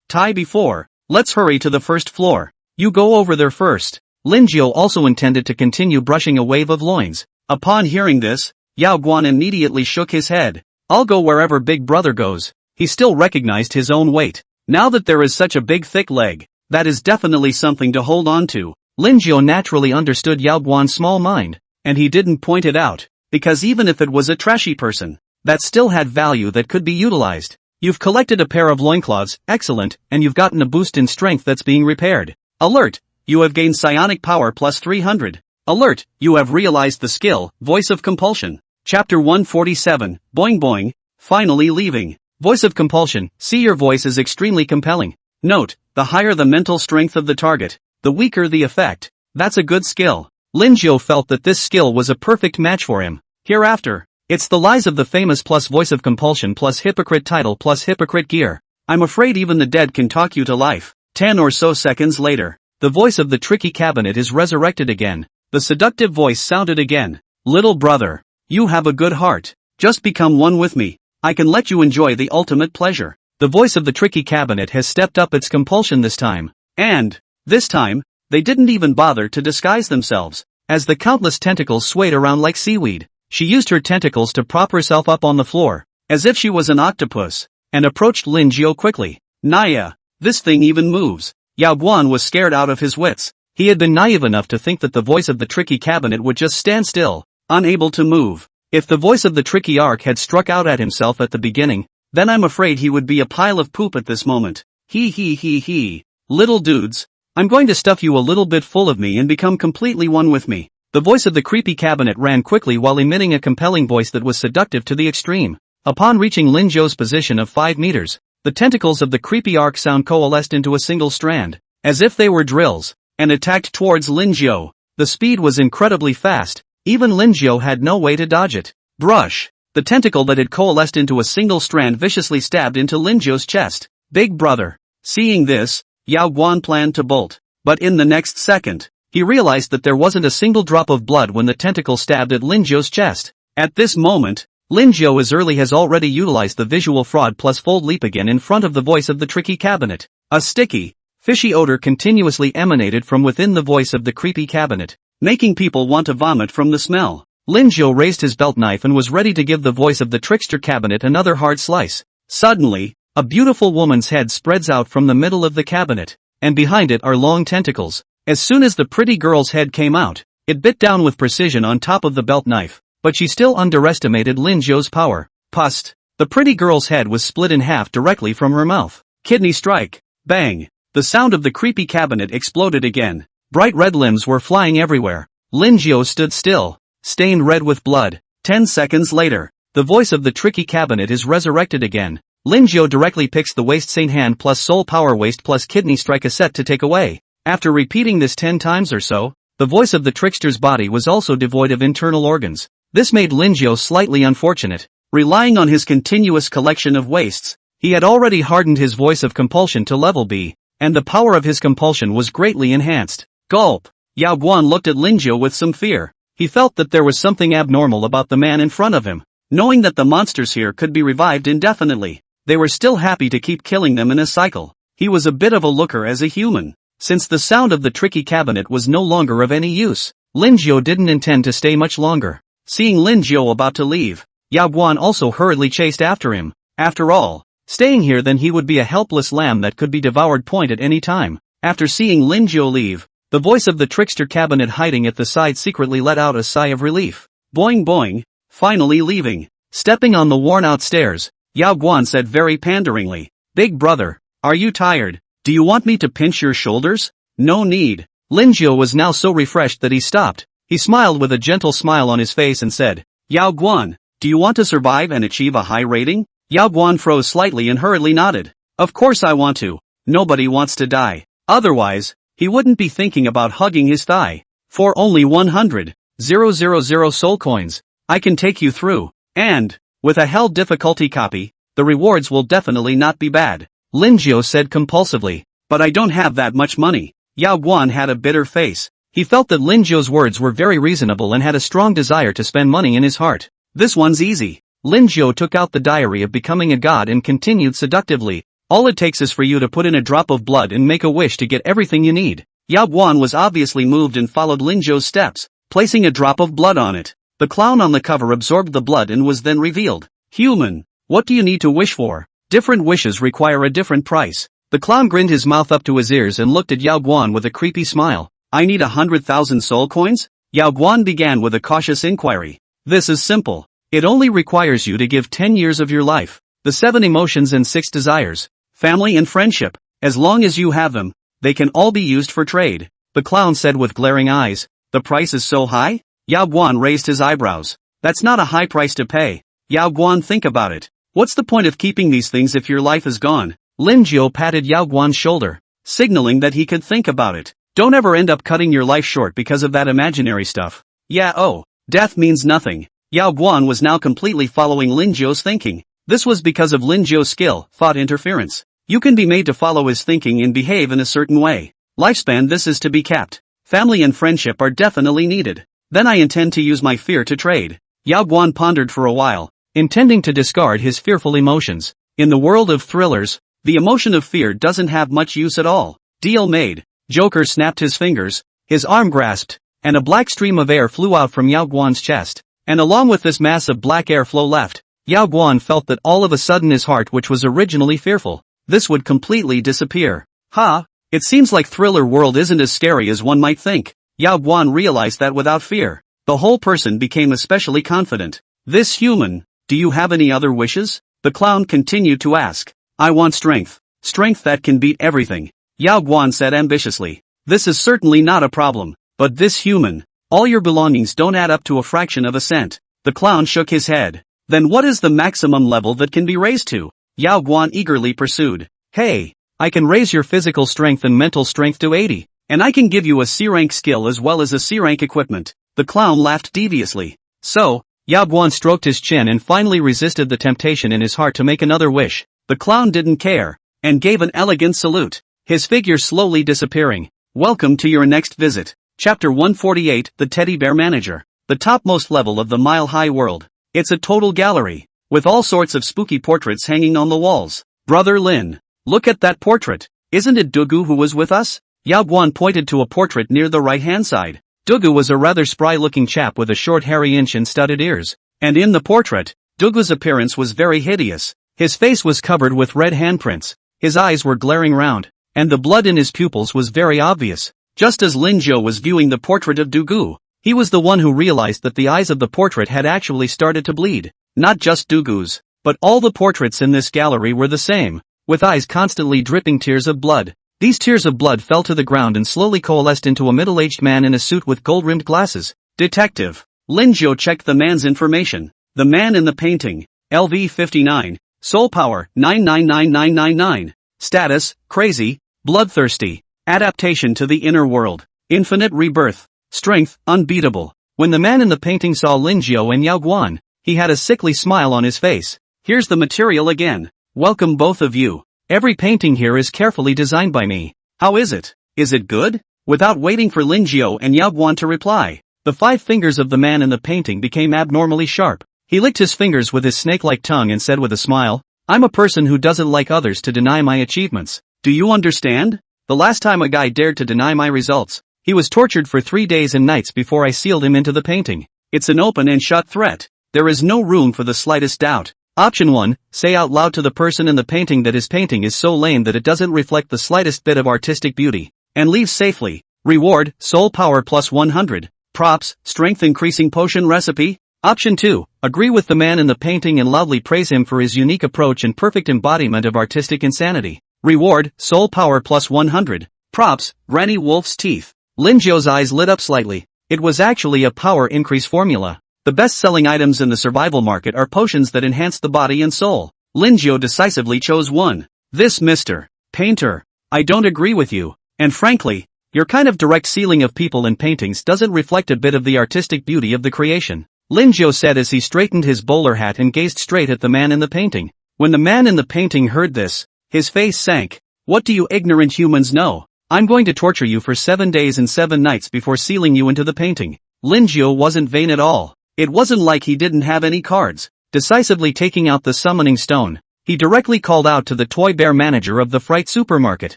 Tai before. Let's hurry to the first floor. You go over there first. Lin Jiao also intended to continue brushing a wave of loins. Upon hearing this, Yao Guan immediately shook his head. I'll go wherever Big brother goes. He still recognized his own weight. Now that there is such a big thick leg, that is definitely something to hold on to. Lin Jiao naturally understood Yao Guan's small mind, and he didn't point it out, because even if it was a trashy person, that still had value that could be utilized. You've collected a pair of loincloths, excellent, and you've gotten a boost in strength that's being repaired. Alert! You have gained psionic power plus 300. Alert! You have realized the skill, Voice of Compulsion. Chapter 147, Boing Boing, finally leaving. Voice of Compulsion, see your voice is extremely compelling. Note, the higher the mental strength of the target, the weaker the effect. That's a good skill. Lin Jiao felt that this skill was a perfect match for him. Hereafter, it's the lies of the famous plus Voice of Compulsion plus hypocrite title plus hypocrite gear. I'm afraid even the dead can talk you to life. 10 or so seconds later, the voice of the tricky cabinet is resurrected again. The seductive voice sounded again. Little brother, you have a good heart. Just become one with me. I can let you enjoy the ultimate pleasure. The voice of the tricky cabinet has stepped up its compulsion this time. And, this time, they didn't even bother to disguise themselves. As the countless tentacles swayed around like seaweed, she used her tentacles to prop herself up on the floor, as if she was an octopus, and approached Lin Jiao quickly. Naya, this thing even moves. Yao Guan was scared out of his wits. He had been naive enough to think that the voice of the tricky cabinet would just stand still, unable to move. If the voice of the tricky arc had struck out at himself at the beginning, then I'm afraid he would be a pile of poop at this moment. He. Little dudes, I'm going to stuff you a little bit full of me and become completely one with me. The voice of the creepy cabinet ran quickly while emitting a compelling voice that was seductive to the extreme. Upon reaching Lin Jiao's position of 5 meters, the tentacles of the creepy arc sound coalesced into a single strand, as if they were drills, and attacked towards Lin Jiao. The speed was incredibly fast. Even Lin Jiao had no way to dodge it. Brush! The tentacle that had coalesced into a single strand viciously stabbed into Lin Jiao's chest. Big brother. Seeing this, Yao Guan planned to bolt. But in the next second, he realized that there wasn't a single drop of blood when the tentacle stabbed at Lin Jiao's chest. At this moment, Lin Jiao as early has already utilized the visual fraud plus fold leap again in front of the voice of the tricky cabinet. A sticky, fishy odor continuously emanated from within the voice of the creepy cabinet, making people want to vomit from the smell. Lin Jiao raised his belt knife and was ready to give the voice of the trickster cabinet another hard slice. Suddenly, a beautiful woman's head spreads out from the middle of the cabinet, and behind it are long tentacles. As soon as the pretty girl's head came out, it bit down with precision on top of the belt knife, but she still underestimated Lin Jiao's power. Pust! The pretty girl's head was split in half directly from her mouth. Kidney strike! Bang! The sound of the creepy cabinet exploded again. Bright red limbs were flying everywhere. Lin Jiao stood still, stained red with blood. 10 seconds later, the voice of the tricky cabinet is resurrected again. Lin Jiao directly picks the waste Saint hand plus soul power waste plus kidney strike a set to take away. After repeating this 10 times or so, the voice of the trickster's body was also devoid of internal organs. This made Lin Jiao slightly unfortunate. Relying on his continuous collection of wastes, he had already hardened his voice of compulsion to level B, and the power of his compulsion was greatly enhanced. Gulp! Yao Guan looked at Lin Jiao with some fear. He felt that there was something abnormal about the man in front of him. Knowing that the monsters here could be revived indefinitely, they were still happy to keep killing them in a cycle. He was a bit of a looker as a human. Since the sound of the tricky cabinet was no longer of any use, Lin Jiao didn't intend to stay much longer. Seeing Lin Jiao about to leave, Yao Guan also hurriedly chased after him. After all, staying here then he would be a helpless lamb that could be devoured point at any time. After seeing Lin Jiu leave, the voice of the trickster cabinet hiding at the side secretly let out a sigh of relief. Boing boing, finally leaving. Stepping on the worn-out stairs, Yao Guan said very panderingly, "Big brother, are you tired? Do you want me to pinch your shoulders?" "No need." Lin Jiu was now so refreshed that he stopped. He smiled with a gentle smile on his face and said, "Yao Guan, do you want to survive and achieve a high rating?" Yao Guan froze slightly and hurriedly nodded. "Of course I want to. Nobody wants to die. Otherwise, he wouldn't be thinking about hugging his thigh. For only 100,000 soul coins, I can take you through. And, with a hell difficulty copy, the rewards will definitely not be bad," Lin Jiu said compulsively. "But I don't have that much money." Yao Guan had a bitter face. He felt that Lin Jiu's words were very reasonable and had a strong desire to spend money in his heart. "This one's easy." Lin Jiu took out the diary of becoming a god and continued seductively, "All it takes is for you to put in a drop of blood and make a wish to get everything you need." Yao Guan was obviously moved and followed Lin Jiu's steps, placing a drop of blood on it. The clown on the cover absorbed the blood and was then revealed. "Human, what do you need to wish for? Different wishes require a different price." The clown grinned his mouth up to his ears and looked at Yao Guan with a creepy smile. "I need 100,000 soul coins?" Yao Guan began with a cautious inquiry. "This is simple. It only requires you to give 10 years of your life, the 7 emotions and 6 desires, family and friendship. As long as you have them, they can all be used for trade." The clown said with glaring eyes. "The price is so high?" Yao Guan raised his eyebrows. "That's not a high price to pay. Yao Guan, think about it. What's the point of keeping these things if your life is gone?" Lin Jiu patted Yao Guan's shoulder, signaling that he could think about it. "Don't ever end up cutting your life short because of that imaginary stuff." "Yeah, oh, death means nothing." Yao Guan was now completely following Lin Jiu's thinking. This was because of Lin Jiu's skill, thought interference. You can be made to follow his thinking and behave in a certain way. Lifespan, this is to be capped. Family and friendship are definitely needed. Then I intend to use my fear to trade. Yao Guan pondered for a while, intending to discard his fearful emotions. In the world of thrillers, the emotion of fear doesn't have much use at all. Deal made. Joker snapped his fingers, his arm grasped, and a black stream of air flew out from Yao Guan's chest. And along with this mass of black airflow left, Yao Guan felt that all of a sudden his heart, which was originally fearful, this would completely disappear. "Ha, it seems like thriller world isn't as scary as one might think." Yao Guan realized that without fear, the whole person became especially confident. "This human, do you have any other wishes?" The clown continued to ask. "I want strength. Strength that can beat everything," Yao Guan said ambitiously. "This is certainly not a problem, but this human, all your belongings don't add up to a fraction of a cent." The clown shook his head. "Then what is the maximum level that can be raised to?" Yao Guan eagerly pursued. "Hey, I can raise your physical strength and mental strength to 80, and I can give you a C-rank skill as well as a C-rank equipment." The clown laughed deviously. "So," Yao Guan stroked his chin and finally resisted the temptation in his heart to make another wish. The clown didn't care, and gave an elegant salute, his figure slowly disappearing. "Welcome to your next visit." Chapter 148, The Teddy Bear Manager. The topmost level of the mile-high world. It's a total gallery, with all sorts of spooky portraits hanging on the walls. "Brother Lin, look at that portrait. Isn't it Dugu who was with us?" Yao Guan pointed to a portrait near the right-hand side. Dugu was a rather spry-looking chap with a short hairy inch and studded ears. And in the portrait, Dugu's appearance was very hideous. His face was covered with red handprints, his eyes were glaring round, and the blood in his pupils was very obvious. Just as Lin Jiu was viewing the portrait of Dugu, he was the one who realized that the eyes of the portrait had actually started to bleed. Not just Dugu's, but all the portraits in this gallery were the same, with eyes constantly dripping tears of blood. These tears of blood fell to the ground and slowly coalesced into a middle-aged man in a suit with gold-rimmed glasses. "Detective." Lin Jiu checked the man's information. The man in the painting, LV 59, soul power 999999, status, crazy, bloodthirsty, adaptation to the inner world, infinite rebirth, strength, unbeatable. When the man in the painting saw Lin Jiu and Yao Guan, he had a sickly smile on his face. "Here's the material again. Welcome both of you. Every painting here is carefully designed by me. How is it? Is it good?" Without waiting for Lin Jiu and Yao Guan to reply, the 5 fingers of the man in the painting became abnormally sharp. He licked his fingers with his snake-like tongue and said with a smile, "I'm a person who doesn't like others to deny my achievements. Do you understand? The last time a guy dared to deny my results, he was tortured for 3 days and nights before I sealed him into the painting. It's an open and shut threat." There is no room for the slightest doubt. Option 1, say out loud to the person in the painting that his painting is so lame that it doesn't reflect the slightest bit of artistic beauty. And leave safely. Reward, soul power plus 100. Props, strength increasing potion recipe. Option 2, agree with the man in the painting and loudly praise him for his unique approach and perfect embodiment of artistic insanity. Reward, soul power plus 100. Props, Granny Wolf's teeth. Lin Jiu's eyes lit up slightly. It was actually a power increase formula. The best-selling items in the survival market are potions that enhance the body and soul. Lin Jiu decisively chose one. This Mr. Painter. I don't agree with you. And frankly, your kind of direct sealing of people in paintings doesn't reflect a bit of the artistic beauty of the creation. Lin Jiu said as he straightened his bowler hat and gazed straight at the man in the painting. When the man in the painting heard this, his face sank. What do you ignorant humans know? I'm going to torture you for 7 days and 7 nights before sealing you into the painting. Lin Jiu wasn't vain at all. It wasn't like he didn't have any cards. Decisively taking out the summoning stone, he directly called out to the toy bear manager of the Fright supermarket.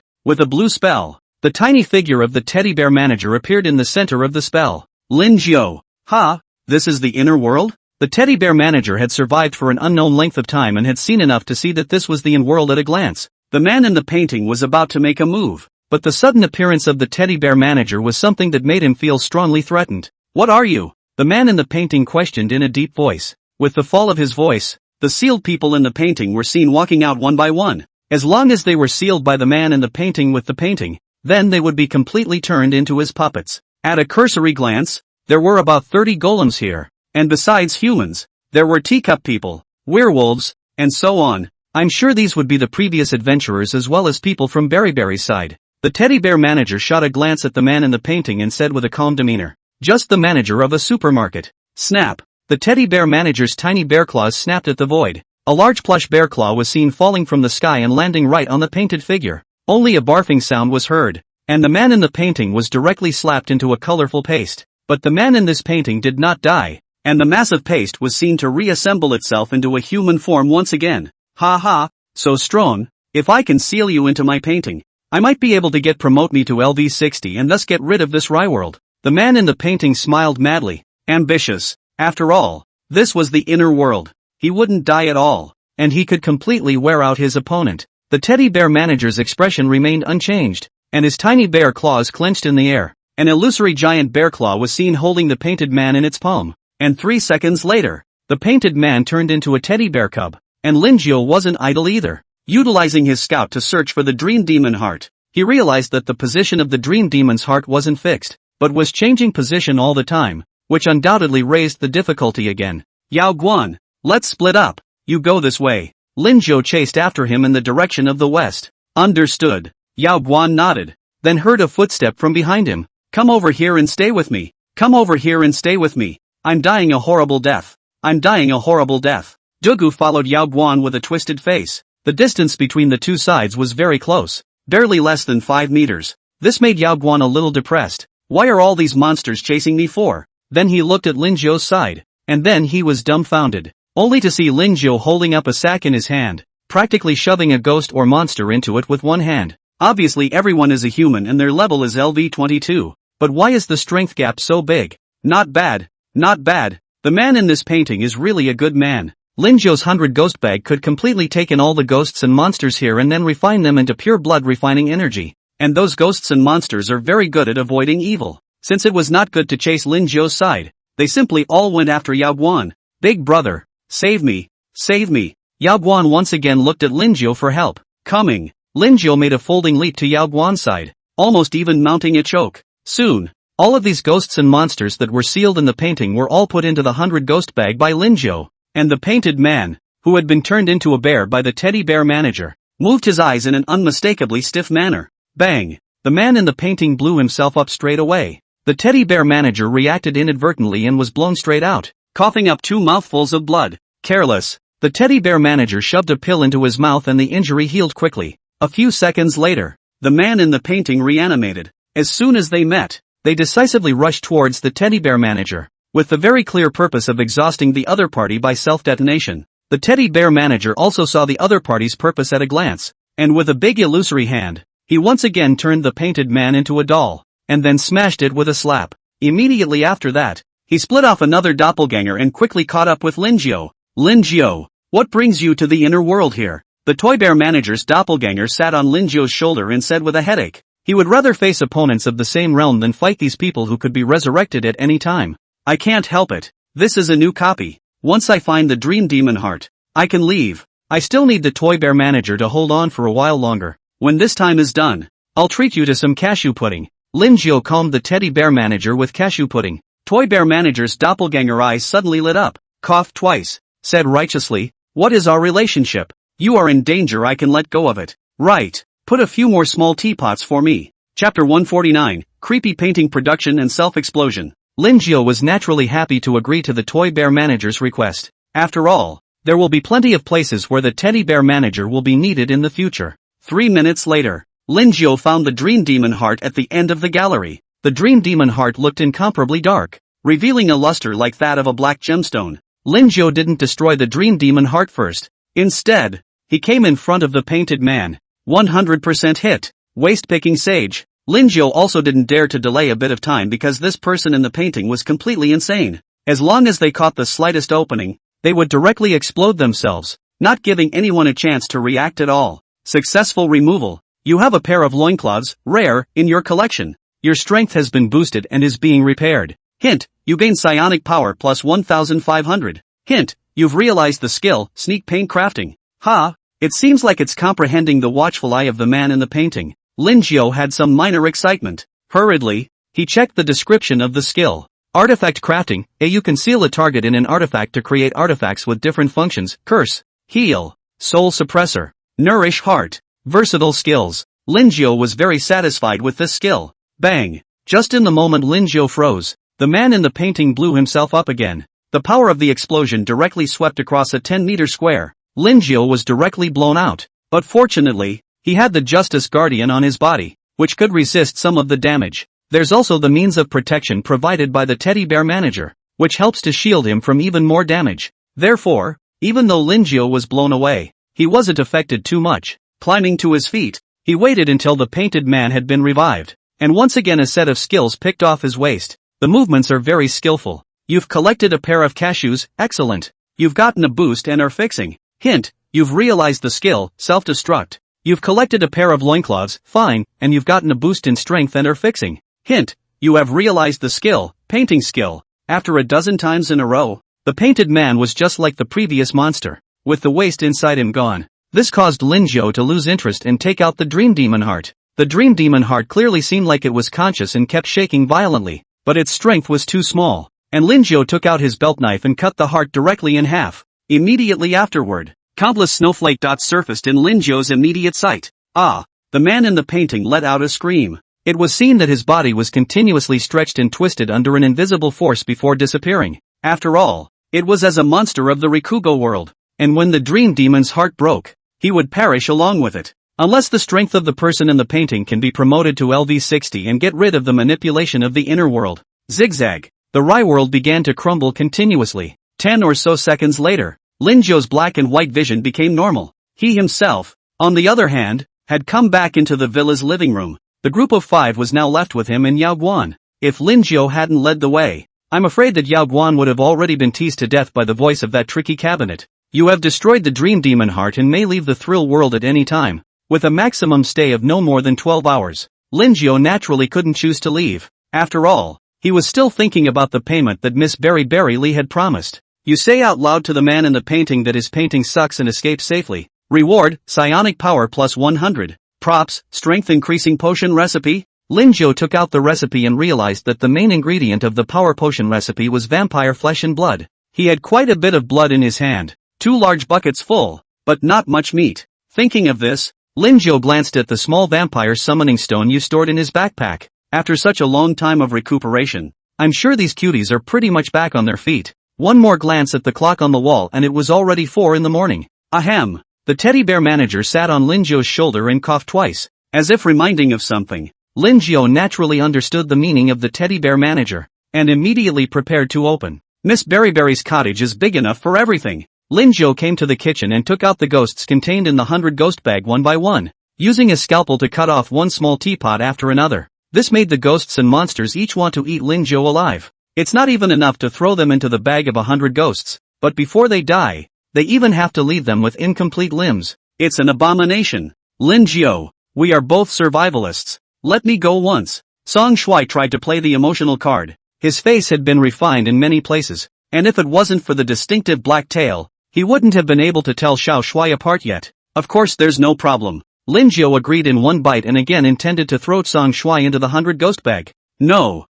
With a blue spell, the tiny figure of the teddy bear manager appeared in the center of the spell. Lin Jiu. Ha! This is the inner world? The teddy bear manager had survived for an unknown length of time and had seen enough to see that this was the in-world at a glance. The man in the painting was about to make a move, but the sudden appearance of the teddy bear manager was something that made him feel strongly threatened. What are you? The man in the painting questioned in a deep voice. With the fall of his voice, the sealed people in the painting were seen walking out one by one. As long as they were sealed by the man in the painting with the painting, then they would be completely turned into his puppets. At a cursory glance, there were about 30 golems here, and besides humans, there were teacup people, werewolves, and so on. I'm sure these would be the previous adventurers as well as people from Berryberry's side. The teddy bear manager shot a glance at the man in the painting and said with a calm demeanor, just the manager of a supermarket. Snap! The teddy bear manager's tiny bear claws snapped at the void. A large plush bear claw was seen falling from the sky and landing right on the painted figure. Only a barfing sound was heard, and the man in the painting was directly slapped into a colorful paste. But the man in this painting did not die, and the massive paste was seen to reassemble itself into a human form once again. Ha ha, so strong, if I can seal you into my painting, I might be able to promote me to LV60 and thus get rid of this Rye world. The man in the painting smiled madly. Ambitious. After all, this was the inner world. He wouldn't die at all, and he could completely wear out his opponent. The teddy bear manager's expression remained unchanged, and his tiny bear claws clenched in the air. An illusory giant bear claw was seen holding the painted man in its palm, and 3 seconds later, the painted man turned into a teddy bear cub, and Lin Jiu wasn't idle either. Utilizing his scout to search for the dream demon heart, he realized that the position of the dream demon's heart wasn't fixed, but was changing position all the time, which undoubtedly raised the difficulty again. Yao Guan, let's split up. You go this way. Lin Jiu chased after him in the direction of the west. Understood. Yao Guan nodded, then heard a footstep from behind him. Come over here and stay with me. Come over here and stay with me. I'm dying a horrible death. I'm dying a horrible death. Dugu followed Yao Guan with a twisted face. The distance between the two sides was very close, barely less than 5 meters. This made Yao Guan a little depressed. Why are all these monsters chasing me for? Then he looked at Lin Jiu's side, and then he was dumbfounded, only to see Lin Jiu holding up a sack in his hand, practically shoving a ghost or monster into it with one hand. Obviously everyone is a human and their level is LV22. But why is the strength gap so big? Not bad, not bad. The man in this painting is really a good man. Lin Jiu's 100 ghost bag could completely take in all the ghosts and monsters here and then refine them into pure blood refining energy. And those ghosts and monsters are very good at avoiding evil. Since it was not good to chase Lin Jiu's side, they simply all went after Yao Guan. Big brother, save me, save me. Yao Guan once again looked at Lin Jiu for help. Coming. Lin Jiu made a folding leap to Yao Guan's side, almost even mounting a choke. Soon, all of these ghosts and monsters that were sealed in the painting were all put into the 100 ghost bag by Lin Jiu, and the painted man, who had been turned into a bear by the teddy bear manager, moved his eyes in an unmistakably stiff manner. Bang! The man in the painting blew himself up straight away. The teddy bear manager reacted inadvertently and was blown straight out, coughing up 2 mouthfuls of blood. Careless. The teddy bear manager shoved a pill into his mouth and the injury healed quickly. A few seconds later, the man in the painting reanimated. As soon as they met, they decisively rushed towards the teddy bear manager, with the very clear purpose of exhausting the other party by self-detonation. The teddy bear manager also saw the other party's purpose at a glance, and with a big illusory hand, he once again turned the painted man into a doll, and then smashed it with a slap. Immediately after that, He split off another doppelganger and quickly caught up with Lin Jiao. Lin Jiao, what brings you to the inner world here? The toy bear manager's doppelganger sat on Lin Jiao's shoulder and said with a headache. He would rather face opponents of the same realm than fight these people who could be resurrected at any time. I can't help it. This is a new copy. Once I find the dream demon heart, I can leave. I still need the toy bear manager to hold on for a while longer. When this time is done, I'll treat you to some cashew pudding. Lin Jiao calmed the teddy bear manager with cashew pudding. Toy bear manager's doppelganger eyes suddenly lit up, coughed twice, said righteously, what is our relationship? You are in danger, I can let go of it. Right. Put a few more small teapots for me. Chapter 149, Creepy Painting Production and Self-Explosion. Lin Jiao was naturally happy to agree to the toy bear manager's request. After all, there will be plenty of places where the teddy bear manager will be needed in the future. 3 minutes later, Lin Jiao found the dream demon heart at the end of the gallery. The dream demon heart looked incomparably dark, revealing a luster like that of a black gemstone. Lin Jiao didn't destroy the dream demon heart first. Instead, he came in front of the painted man. 100% hit. Waste-picking sage. Lin Jiao also didn't dare to delay a bit of time because this person in the painting was completely insane. As long as they caught the slightest opening, they would directly explode themselves, not giving anyone a chance to react at all. Successful removal. You have a pair of loincloths, rare, in your collection. Your strength has been boosted and is being repaired. Hint, you gain psionic power plus 1500. Hint, you've realized the skill, sneak paint crafting. Ha! It seems like it's comprehending the watchful eye of the man in the painting. Lin Jiao had some minor excitement. Hurriedly, he checked the description of the skill. Artifact crafting, you conceal a target in an artifact to create artifacts with different functions, curse, heal, soul suppressor, nourish heart, versatile skills. Lin Jiao was very satisfied with this skill. Bang! Just in the moment Lin Jiao froze, the man in the painting blew himself up again. The power of the explosion directly swept across a 10-meter square. Lin Jiao was directly blown out, but fortunately, he had the Justice Guardian on his body, which could resist some of the damage. There's also the means of protection provided by the teddy bear manager, which helps to shield him from even more damage. Therefore, even though Lin Jiao was blown away, he wasn't affected too much. Climbing to his feet, he waited until the painted man had been revived, and once again a set of skills picked off his waist. The movements are very skillful. You've collected a pair of cashews, excellent. You've gotten a boost and are fixing. Hint, you've realized the skill, self-destruct. You've collected a pair of loincloths, fine, and you've gotten a boost in strength and are fixing. Hint, you have realized the skill, painting skill. After a dozen times in a row, the painted man was just like the previous monster, with the waste inside him gone. This caused Lin Jiao to lose interest and take out the dream demon heart. The dream demon heart clearly seemed like it was conscious and kept shaking violently, but its strength was too small, and Lin Jiao took out his belt knife and cut the heart directly in half. Immediately afterward, countless snowflake dots surfaced in Lin Jiao's immediate sight. Ah! The man in the painting let out a scream. It was seen that his body was continuously stretched and twisted under an invisible force before disappearing. After all, it was as a monster of the Rikugo world, and when the dream demon's heart broke, he would perish along with it. Unless the strength of the person in the painting can be promoted to LV60 and get rid of the manipulation of the inner world. Zigzag. The Rai world began to crumble continuously. 10 or so seconds later, Lin Jiao's black and white vision became normal. He himself, on the other hand, had come back into the villa's living room. The group of 5 was now left with him and Yao Guan. If Lin Jiao hadn't led the way, I'm afraid that Yao Guan would have already been teased to death by the voice of that tricky cabinet. You have destroyed the dream demon heart and may leave the thrill world at any time, with a maximum stay of no more than 12 hours. Lin Jiao naturally couldn't choose to leave. After all, he was still thinking about the payment that Miss Berry Lee had promised. You say out loud to the man in the painting that his painting sucks and escapes safely. Reward, psionic power plus 100. Props, strength increasing potion recipe. Lin Jiao took out the recipe and realized that the main ingredient of the power potion recipe was vampire flesh and blood. He had quite a bit of blood in his hand. 2 large buckets full, but not much meat. Thinking of this, Lin Jiao glanced at the small vampire summoning stone you stored in his backpack. After such a long time of recuperation, I'm sure these cuties are pretty much back on their feet. One more glance at the clock on the wall and it was already 4 in the morning. Ahem. The teddy bear manager sat on Lin Jiao's shoulder and coughed twice, as if reminding of something. Lin Jiao naturally understood the meaning of the teddy bear manager, and immediately prepared to open. Miss Berry's cottage is big enough for everything. Lin Jiao came to the kitchen and took out the ghosts contained in the 100 ghost bag one by one, using a scalpel to cut off one small teapot after another. This made the ghosts and monsters each want to eat Lin Jiao alive. It's not even enough to throw them into the bag of 100 ghosts, but before they die, they even have to leave them with incomplete limbs. It's an abomination. Lin Jiao, we are both survivalists. Let me go once. Song Shui tried to play the emotional card. His face had been refined in many places, and if it wasn't for the distinctive black tail, he wouldn't have been able to tell Xiao Shui apart yet. Of course there's no problem. Lin Jiao agreed in one bite and again intended to throw Song Shui into the 100 ghost bag. No.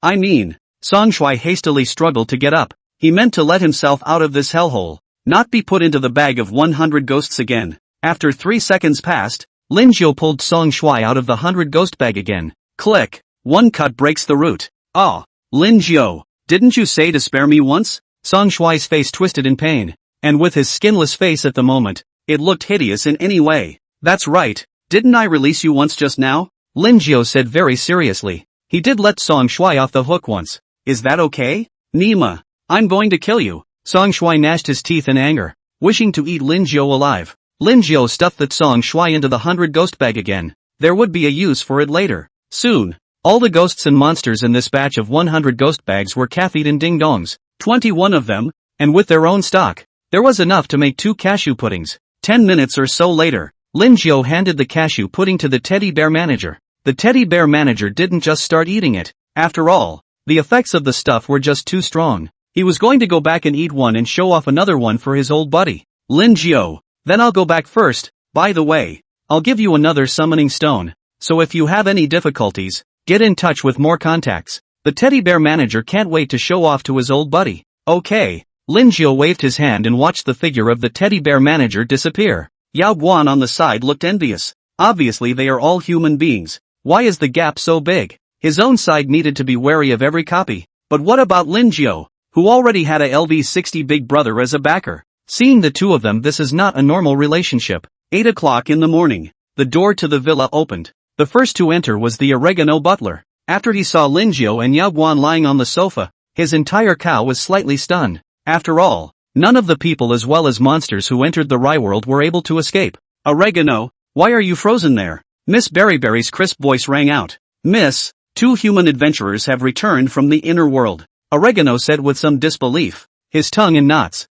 I mean, Song Shui hastily struggled to get up. He meant to let himself out of this hellhole, not be put into the bag of 100 ghosts again. After 3 seconds passed, Lin Jiao pulled Song Shui out of the 100 ghost bag again. Click. One cut breaks the root. Ah, Lin Jiao, didn't you say to spare me once? Song Shui's face twisted in pain, and with his skinless face at the moment, it looked hideous in any way. That's right, didn't I release you once just now? Lin Jiao said very seriously. He did let Song Shui off the hook once. Is that okay? Nima, I'm going to kill you. Song Shui gnashed his teeth in anger, wishing to eat Lin Jiao alive. Lin Jiao stuffed that Song Shui into the 100 ghost bag again. There would be a use for it later. Soon, all the ghosts and monsters in this batch of 100 ghost bags were cafeed in ding-dongs, 21 of them, and with their own stock. There was enough to make 2 cashew puddings. 10 minutes or so later, Lin Jiao handed the cashew pudding to the teddy bear manager. The teddy bear manager didn't just start eating it. After all, the effects of the stuff were just too strong. He was going to go back and eat one and show off another one for his old buddy. Lin Jiao, then I'll go back first. By the way, I'll give you another summoning stone, so if you have any difficulties, get in touch with more contacts. The teddy bear manager can't wait to show off to his old buddy. Okay. Lin Jiao waved his hand and watched the figure of the teddy bear manager disappear. Yao Guan on the side looked envious. Obviously they are all human beings. Why is the gap so big? His own side needed to be wary of every copy. But what about Lin Jiao, who already had a LV60 big brother as a backer? Seeing the two of them, this is not a normal relationship. 8 o'clock in the morning. The door to the villa opened. The first to enter was the oregano butler. After he saw Lin Jiao and Yao Guan lying on the sofa, his entire cow was slightly stunned. After all, none of the people as well as monsters who entered the Rai world were able to escape. Oregano, why are you frozen there? Miss Berryberry's crisp voice rang out. Miss, 2 human adventurers have returned from the inner world. Oregano said with some disbelief, his tongue in knots.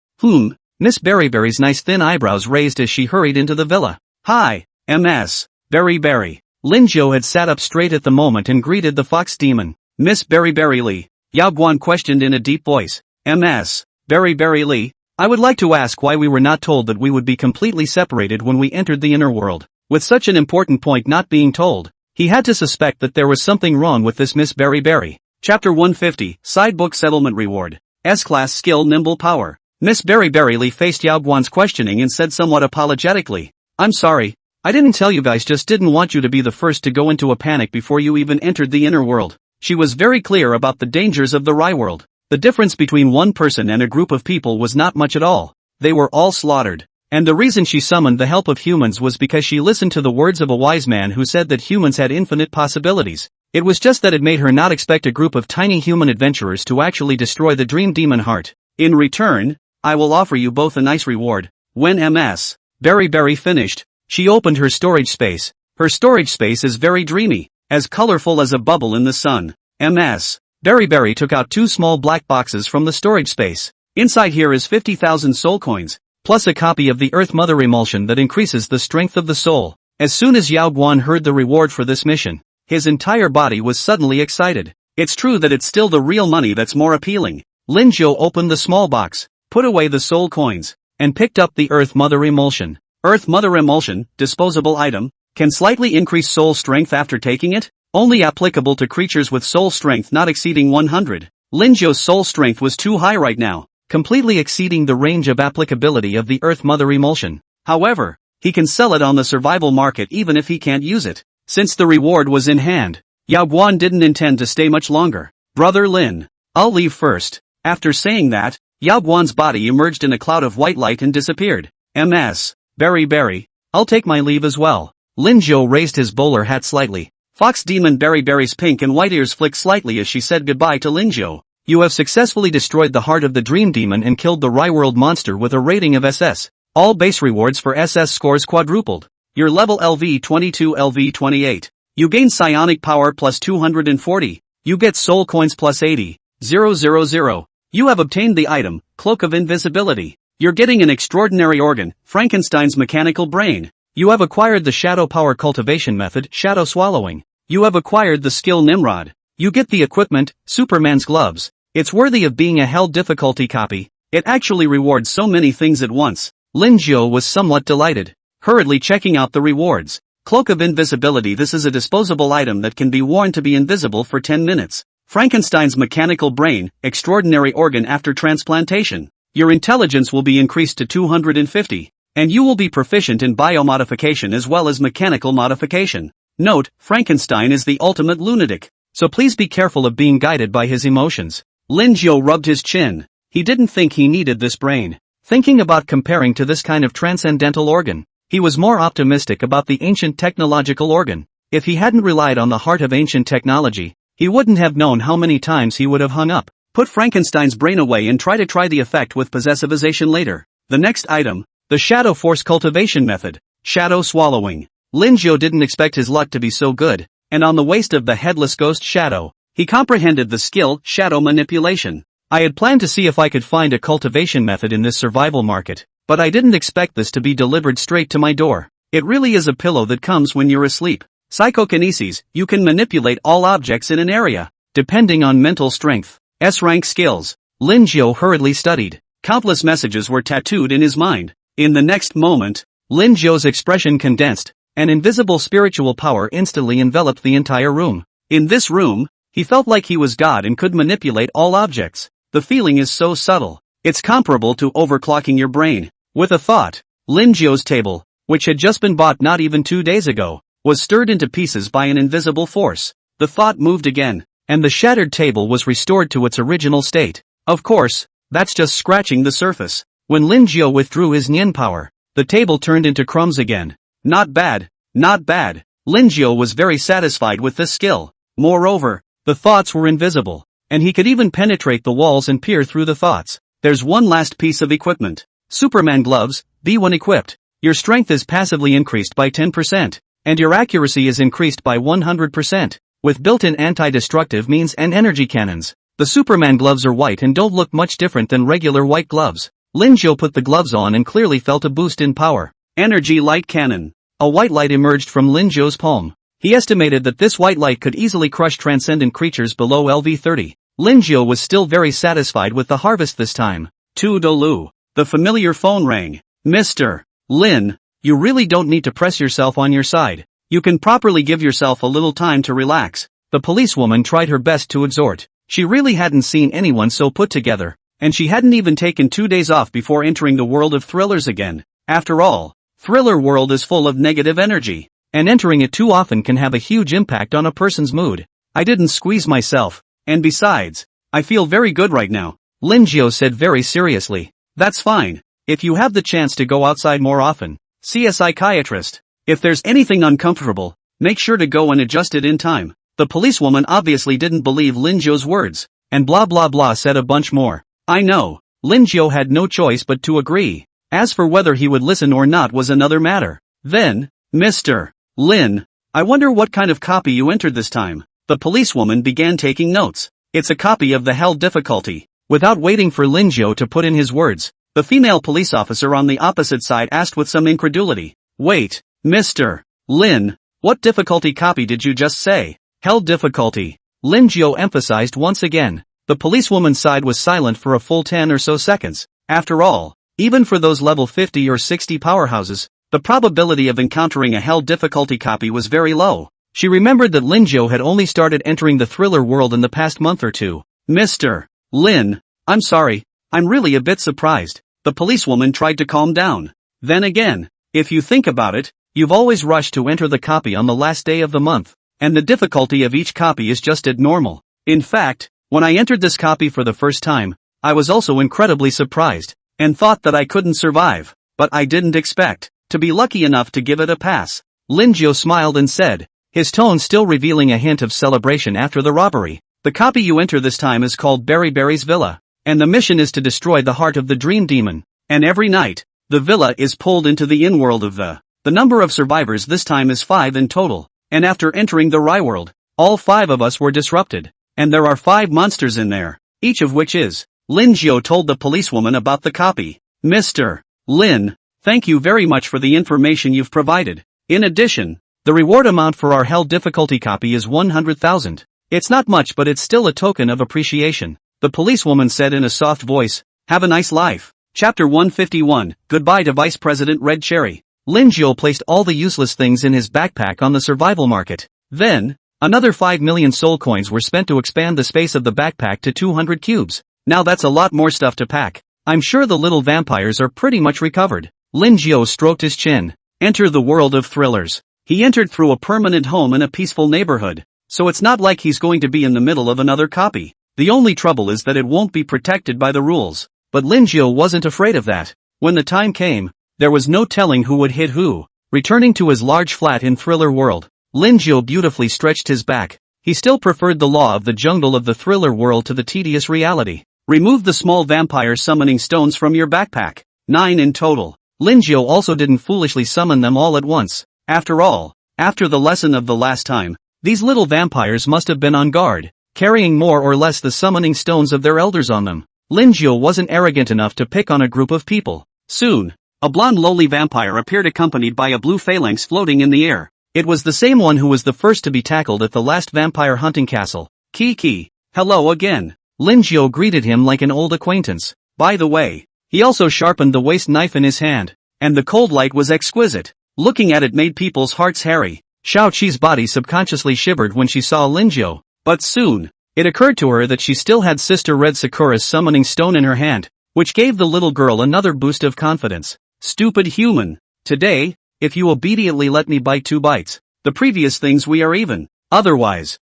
Miss Berryberry's nice thin eyebrows raised as she hurried into the villa. Hi, Ms. Berryberry. Lin Jiao had sat up straight at the moment and greeted the fox demon. Miss Berryberry Li, Yao Guan questioned in a deep voice. Ms. Berryberry Li, I would like to ask why we were not told that we would be completely separated when we entered the inner world. With such an important point not being told, he had to suspect that there was something wrong with this Miss Berryberry. Chapter 150, Sidebook Settlement Reward. S-Class Skill Nimble Power. Miss Berryberry Li faced Yao Guan's questioning and said somewhat apologetically, I'm sorry, I didn't tell you guys, just didn't want you to be the first to go into a panic before you even entered the inner world. She was very clear about the dangers of the Rai world. The difference between one person and a group of people was not much at all. They were all slaughtered. And the reason she summoned the help of humans was because she listened to the words of a wise man who said that humans had infinite possibilities. It was just that it made her not expect a group of tiny human adventurers to actually destroy the dream demon heart. In return, I will offer you both a nice reward. When Ms. Berryberry finished, she opened her storage space. Her storage space is very dreamy, as colorful as a bubble in the sun. Ms. Berryberry took out 2 small black boxes from the storage space. Inside here is 50,000 soul coins, plus a copy of the Earth Mother emulsion that increases the strength of the soul. As soon as Yao Guan heard the reward for this mission, his entire body was suddenly excited. It's true that it's still the real money that's more appealing. Lin Jiao opened the small box, put away the soul coins, and picked up the Earth Mother emulsion. Earth Mother emulsion, disposable item, can slightly increase soul strength after taking it. Only applicable to creatures with soul strength not exceeding 100. Lin Jiao's soul strength was too high right now, completely exceeding the range of applicability of the Earth Mother emulsion. However, he can sell it on the survival market even if he can't use it. Since the reward was in hand, Yao Guan didn't intend to stay much longer. Brother Lin, I'll leave first. After saying that, Yao Guan's body emerged in a cloud of white light and disappeared. Ms. Berryberry, I'll take my leave as well. Lin Jiao raised his bowler hat slightly. Fox Demon Berryberry's pink and white ears flicked slightly as she said goodbye to Lin Jiao. You have successfully destroyed the heart of the Dream Demon and killed the Rai World monster with a rating of SS. All base rewards for SS scores quadrupled. Your level LV22 LV28. You gain psionic power plus 240. You get soul coins plus 80. 000. You have obtained the item, Cloak of Invisibility. You're getting an extraordinary organ, Frankenstein's mechanical brain. You have acquired the Shadow Power Cultivation Method, Shadow Swallowing. You have acquired the skill Nimrod. You get the equipment, Superman's Gloves. It's worthy of being a hell difficulty copy. It actually rewards so many things at once. Lin Jiao was somewhat delighted, hurriedly checking out the rewards. Cloak of Invisibility. This is a disposable item that can be worn to be invisible for 10 minutes. Frankenstein's mechanical brain, extraordinary organ after transplantation. Your intelligence will be increased to 250, and you will be proficient in biomodification as well as mechanical modification. Note, Frankenstein is the ultimate lunatic, so please be careful of being guided by his emotions. Lin Jiao rubbed his chin. He didn't think he needed this brain. Thinking about comparing to this kind of transcendental organ, he was more optimistic about the ancient technological organ. If he hadn't relied on the heart of ancient technology, he wouldn't have known how many times he would have hung up. Put Frankenstein's brain away and try the effect with possessivization later. The next item, the Shadow Force Cultivation Method, Shadow Swallowing. Lin Jiao didn't expect his luck to be so good, and on the waist of the headless ghost Shadow, he comprehended the skill, Shadow Manipulation. I had planned to see if I could find a cultivation method in this survival market, but I didn't expect this to be delivered straight to my door. It really is a pillow that comes when you're asleep. Psychokinesis, you can manipulate all objects in an area, depending on mental strength. S-rank skills. Lin Jiao hurriedly studied. Countless messages were tattooed in his mind. In the next moment, Lin Jiao's expression condensed. An invisible spiritual power instantly enveloped the entire room. In this room, he felt like he was God and could manipulate all objects. The feeling is so subtle. It's comparable to overclocking your brain. With a thought, Lin Jiao's table, which had just been bought not even 2 days ago, was stirred into pieces by an invisible force. The thought moved again, and the shattered table was restored to its original state. Of course, that's just scratching the surface. When Lin Jiao withdrew his Nian power, the table turned into crumbs again. Not bad, not bad. Lin Jiao was very satisfied with this skill. Moreover, the thoughts were invisible, and he could even penetrate the walls and peer through the thoughts. There's one last piece of equipment. Superman Gloves, B1 equipped. Your strength is passively increased by 10%, and your accuracy is increased by 100%, with built-in anti-destructive means and energy cannons. The Superman gloves are white and don't look much different than regular white gloves. Lin Jiao put the gloves on and clearly felt a boost in power. Energy light cannon. A white light emerged from Lin Jiao's palm. He estimated that this white light could easily crush transcendent creatures below LV30. Lin Jiao was still very satisfied with the harvest this time. Tu Dolu. The familiar phone rang. Mr. Lin, you really don't need to press yourself on your side. You can properly give yourself a little time to relax. The policewoman tried her best to exhort. She really hadn't seen anyone so put together, and she hadn't even taken 2 days off before entering the world of thrillers again. After all, thriller world is full of negative energy, and entering it too often can have a huge impact on a person's mood. I didn't squeeze myself, and besides, I feel very good right now, Lin Jiao said very seriously. That's fine. If you have the chance to go outside more often, see a psychiatrist. If there's anything uncomfortable, make sure to go and adjust it in time. The policewoman obviously didn't believe Lin Jiao's words, and blah blah blah said a bunch more. I know. Lin Jiao had no choice but to agree. As for whether he would listen or not was another matter. Then, Mr. Lin, I wonder what kind of copy you entered this time. The policewoman began taking notes. It's a copy of the hell difficulty. Without waiting for Lin Jiao to put in his words, the female police officer on the opposite side asked with some incredulity. Wait, Mr. Lin, what difficulty copy did you just say? Hell difficulty. Lin Jiao emphasized once again. The policewoman's side was silent for a full 10 or so seconds. After all, even for those level 50 or 60 powerhouses, the probability of encountering a hell difficulty copy was very low. She remembered that Lin Jiao had only started entering the thriller world in the past month or two. Mr. Lin, I'm sorry, I'm really a bit surprised. The policewoman tried to calm down. Then again, if you think about it, you've always rushed to enter the copy on the last day of the month, and the difficulty of each copy is just abnormal. In fact, when I entered this copy for the first time, I was also incredibly surprised, and thought that I couldn't survive, but I didn't expect to be lucky enough to give it a pass. Lin Jiao smiled and said, his tone still revealing a hint of celebration after the robbery. The copy you enter this time is called Berry's Villa, and the mission is to destroy the heart of the dream demon. And every night, the villa is pulled into the in-world of the number of survivors this time is 5 in total, and after entering the Rai world, all 5 of us were disrupted, and there are 5 monsters in there. each of which is. Lin Jiao told the policewoman about the copy. Mr. Lin, thank you very much for the information you've provided. In addition, the reward amount for our hell difficulty copy is 100,000. It's not much, but it's still a token of appreciation. The policewoman said in a soft voice. Have a nice life. Chapter 151, Goodbye to Vice President Red Cherry. Lin Jiao placed all the useless things in his backpack on the survival market. Then, another 5 million soul coins were spent to expand the space of the backpack to 200 cubes. Now that's a lot more stuff to pack. I'm sure the little vampires are pretty much recovered. Lin Jiao stroked his chin. Enter the world of thrillers. He entered through a permanent home in a peaceful neighborhood. So it's not like he's going to be in the middle of another copy. The only trouble is that it won't be protected by the rules. But Lin Jiao wasn't afraid of that. When the time came, there was no telling who would hit who. Returning to his large flat in Thriller World, Lin Jiao beautifully stretched his back. He still preferred the law of the jungle of the Thriller World to the tedious reality. Remove the small vampire summoning stones from your backpack. 9 in total. Lin Jiao also didn't foolishly summon them all at once. After all, after the lesson of the last time, these little vampires must have been on guard, carrying more or less the summoning stones of their elders on them. Lin Jiao wasn't arrogant enough to pick on a group of people. Soon, a blonde lowly vampire appeared accompanied by a blue phalanx floating in the air. It was the same one who was the first to be tackled at the last vampire hunting castle. Kiki, hello again. Lin Jiao greeted him like an old acquaintance. By the way, he also sharpened the waist knife in his hand, and the cold light was exquisite. Looking at it made people's hearts hairy. Xiao Qi's body subconsciously shivered when she saw Lin Jiao, but soon, it occurred to her that she still had Sister Red Sakura's summoning stone in her hand, which gave the little girl another boost of confidence. Stupid human. Today, if you obediently let me bite 2 bites, the previous things we are even. Otherwise,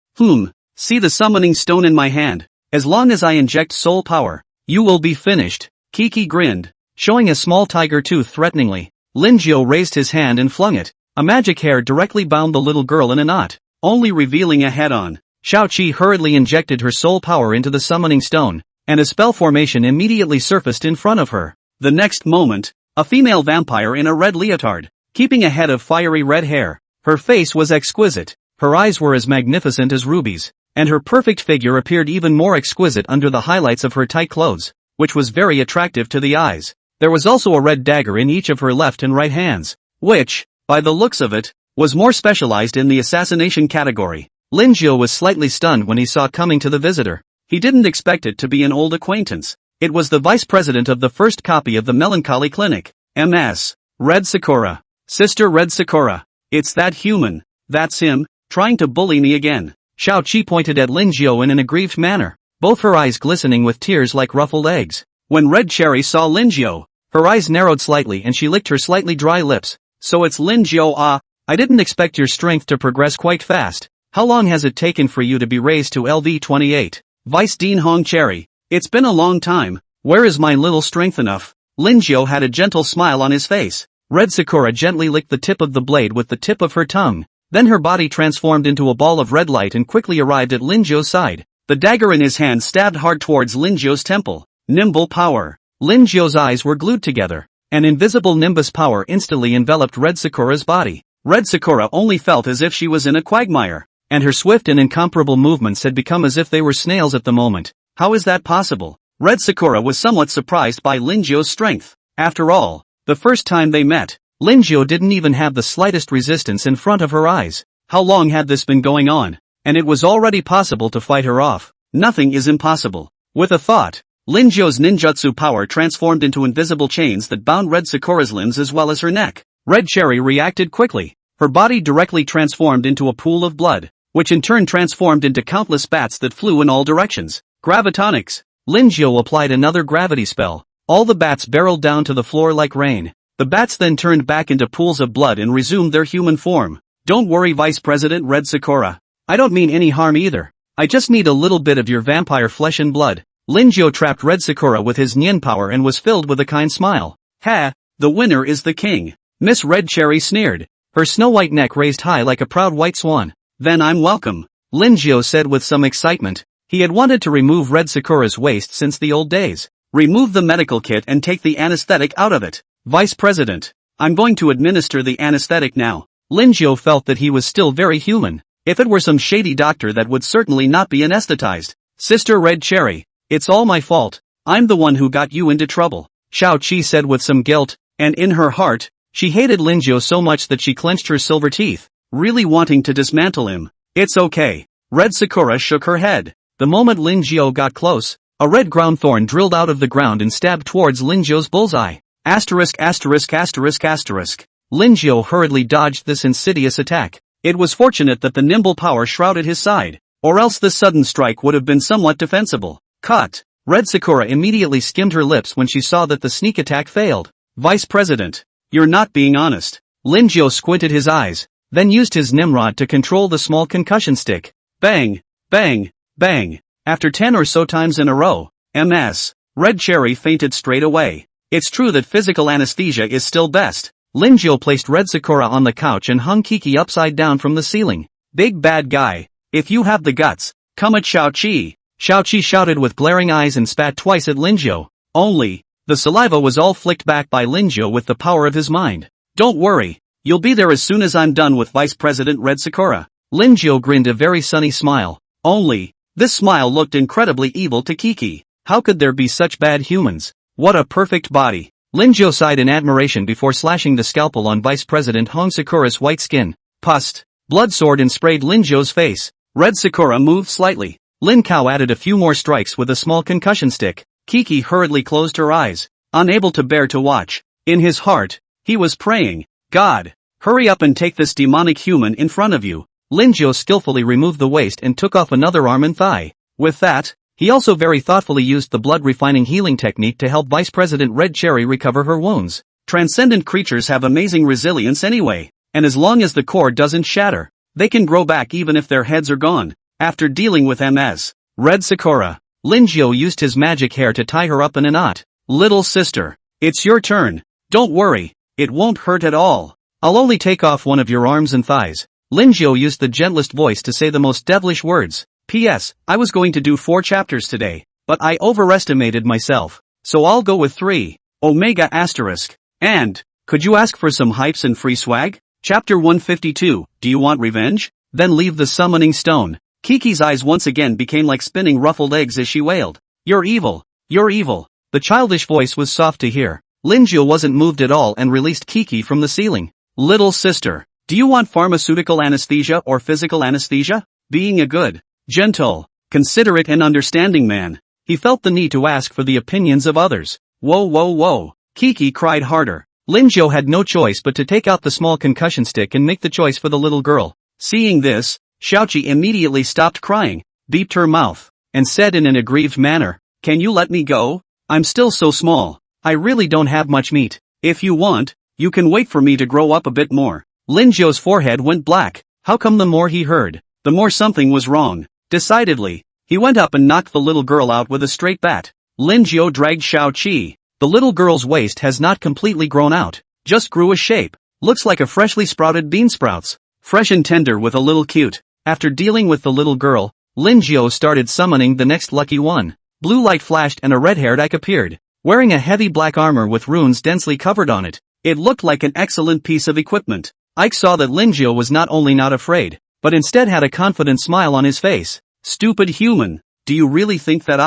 see the summoning stone in my hand. As long as I inject soul power, you will be finished. Kiki grinned, showing a small tiger tooth threateningly. Lin Jiao raised his hand and flung it. A magic hair directly bound the little girl in a knot, only revealing a head-on. Xiao Qi hurriedly injected her soul power into the summoning stone, and a spell formation immediately surfaced in front of her. The next moment, a female vampire in a red leotard, keeping a head of fiery red hair. Her face was exquisite, her eyes were as magnificent as rubies, and her perfect figure appeared even more exquisite under the highlights of her tight clothes, which was very attractive to the eyes. There was also a red dagger in each of her left and right hands, which, by the looks of it, was more specialized in the assassination category. Lin Jiao was slightly stunned when he saw coming to the visitor. He didn't expect it to be an old acquaintance. It was the vice president of the first copy of the Melancholy Clinic, MS. Red Sakura. Sister Red Sakura. It's that human. That's him, trying to bully me again. Xiao Qi pointed at Lin Jiao in an aggrieved manner, both her eyes glistening with tears like ruffled eggs. When Red Cherry saw Lin Jiao, her eyes narrowed slightly and she licked her slightly dry lips. So it's Lin Jiao. I didn't expect your strength to progress quite fast. How long has it taken for you to be raised to LV28? Vice Dean Hong Cherry. It's been a long time. Where is my little strength enough? Lin Jiao had a gentle smile on his face. Red Sakura gently licked the tip of the blade with the tip of her tongue. Then her body transformed into a ball of red light and quickly arrived at Lin Jiao's side. The dagger in his hand stabbed hard towards Lin Jiao's temple. Nimble power. Lin Jiao's eyes were glued together. An invisible nimbus power instantly enveloped Red Sakura's body. Red Sakura only felt as if she was in a quagmire, and her swift and incomparable movements had become as if they were snails at the moment. How is that possible? Red Sakura was somewhat surprised by Lin Jiao's strength. After all, the first time they met, Lin Jiao didn't even have the slightest resistance in front of her eyes. How long had this been going on? And it was already possible to fight her off. Nothing is impossible. With a thought, Lin Jiao's ninjutsu power transformed into invisible chains that bound Red Sakura's limbs as well as her neck. Red Cherry reacted quickly. Her body directly transformed into a pool of blood, which in turn transformed into countless bats that flew in all directions. Gravitonics. Lin Jiao applied another gravity spell. All the bats barreled down to the floor like rain. The bats then turned back into pools of blood and resumed their human form. Don't worry, Vice President Red Sakura. I don't mean any harm either. I just need a little bit of your vampire flesh and blood. Lin Jiao trapped Red Sakura with his Nian power and was filled with a kind smile. Ha! The winner is the king. Miss Red Cherry sneered, her snow-white neck raised high like a proud white swan. Then I'm welcome, Lin Jiao said with some excitement. He had wanted to remove Red Sakura's waist since the old days. Remove the medical kit and take the anesthetic out of it. Vice President, I'm going to administer the anesthetic now. Lin Jiao felt that he was still very human. If it were some shady doctor, that would certainly not be anesthetized. Sister Red Cherry, It's all my fault. I'm the one who got you into trouble, Xiao Qi said with some guilt, and in her heart, she hated Lin Jiao so much that she clenched her silver teeth, really wanting to dismantle him. It's okay. Red Sakura shook her head. The moment Lin Jiao got close, a red ground thorn drilled out of the ground and stabbed towards Lin Jiao's bullseye. Asterisk asterisk asterisk asterisk. Lin Jiao hurriedly dodged this insidious attack. It was fortunate that the nimble power shrouded his side, or else this sudden strike would have been somewhat defensible. Cut. Red Sakura immediately skimmed her lips when she saw that the sneak attack failed. Vice President, you're not being honest. Lin Jiao squinted his eyes, then used his Nimrod to control the small concussion stick. Bang, bang, bang. After 10 or so times in a row, Ms. Red Cherry fainted straight away. It's true that physical anesthesia is still best. Lin Jiao placed Red Sakura on the couch and hung Kiki upside down from the ceiling. Big bad guy, if you have the guts, come at Xiao Qi. Xiao Qi shouted with glaring eyes and spat twice at Lin Jiao. Only, the saliva was all flicked back by Lin Jiao with the power of his mind. Don't worry, you'll be there as soon as I'm done with Vice President Red Sakura. Lin Jiao grinned a very sunny smile. Only, this smile looked incredibly evil to Kiki. How could there be such bad humans? What a perfect body. Lin Jiao sighed in admiration before slashing the scalpel on Vice President Hong Sakura's white skin. Pust. Blood soared and sprayed Lin Jiao's face. Red Sakura moved slightly. Lin Kao added a few more strikes with a small concussion stick. Kiki hurriedly closed her eyes, unable to bear to watch. In his heart, he was praying, God, hurry up and take this demonic human in front of you. Lin Jiao skillfully removed the waist and took off another arm and thigh. With that, he also very thoughtfully used the blood-refining healing technique to help Vice President Red Cherry recover her wounds. Transcendent creatures have amazing resilience anyway, and as long as the core doesn't shatter, they can grow back even if their heads are gone. After dealing with Ms. Red Sakura, Lin Jiao used his magic hair to tie her up in a knot. Little sister, it's your turn. Don't worry, it won't hurt at all. I'll only take off one of your arms and thighs. Lin Jiao used the gentlest voice to say the most devilish words. P.S. I was going to do 4 chapters today, but I overestimated myself, so I'll go with 3. Omega asterisk. And, could you ask for some hypes and free swag? Chapter 152, do you want revenge? Then leave the summoning stone. Kiki's eyes once again became like spinning ruffled eggs as she wailed. You're evil. You're evil. The childish voice was soft to hear. Lin Jiao wasn't moved at all and released Kiki from the ceiling. Little sister, do you want pharmaceutical anesthesia or physical anesthesia? Being a good, gentle, considerate and understanding man, he felt the need to ask for the opinions of others. Whoa whoa whoa. Kiki cried harder. Lin Jiao had no choice but to take out the small concussion stick and make the choice for the little girl. Seeing this, Xiaoqi immediately stopped crying, beeped her mouth, and said in an aggrieved manner, Can you let me go? I'm still so small. I really don't have much meat. If you want, you can wait for me to grow up a bit more. Lin Jiao's forehead went black. How come the more he heard, the more something was wrong? Decidedly, he went up and knocked the little girl out with a straight bat. Lin Jiao dragged Xiaoqi. The little girl's waist has not completely grown out, just grew a shape. Looks like a freshly sprouted bean sprouts. Fresh and tender with a little cute. After dealing with the little girl, Lin Jiao started summoning the next lucky one. Blue light flashed and a red-haired Ike appeared, wearing a heavy black armor with runes densely covered on it. It looked like an excellent piece of equipment. Ike saw that Lin Jiao was not only not afraid, but instead had a confident smile on his face. Stupid human, do you really think that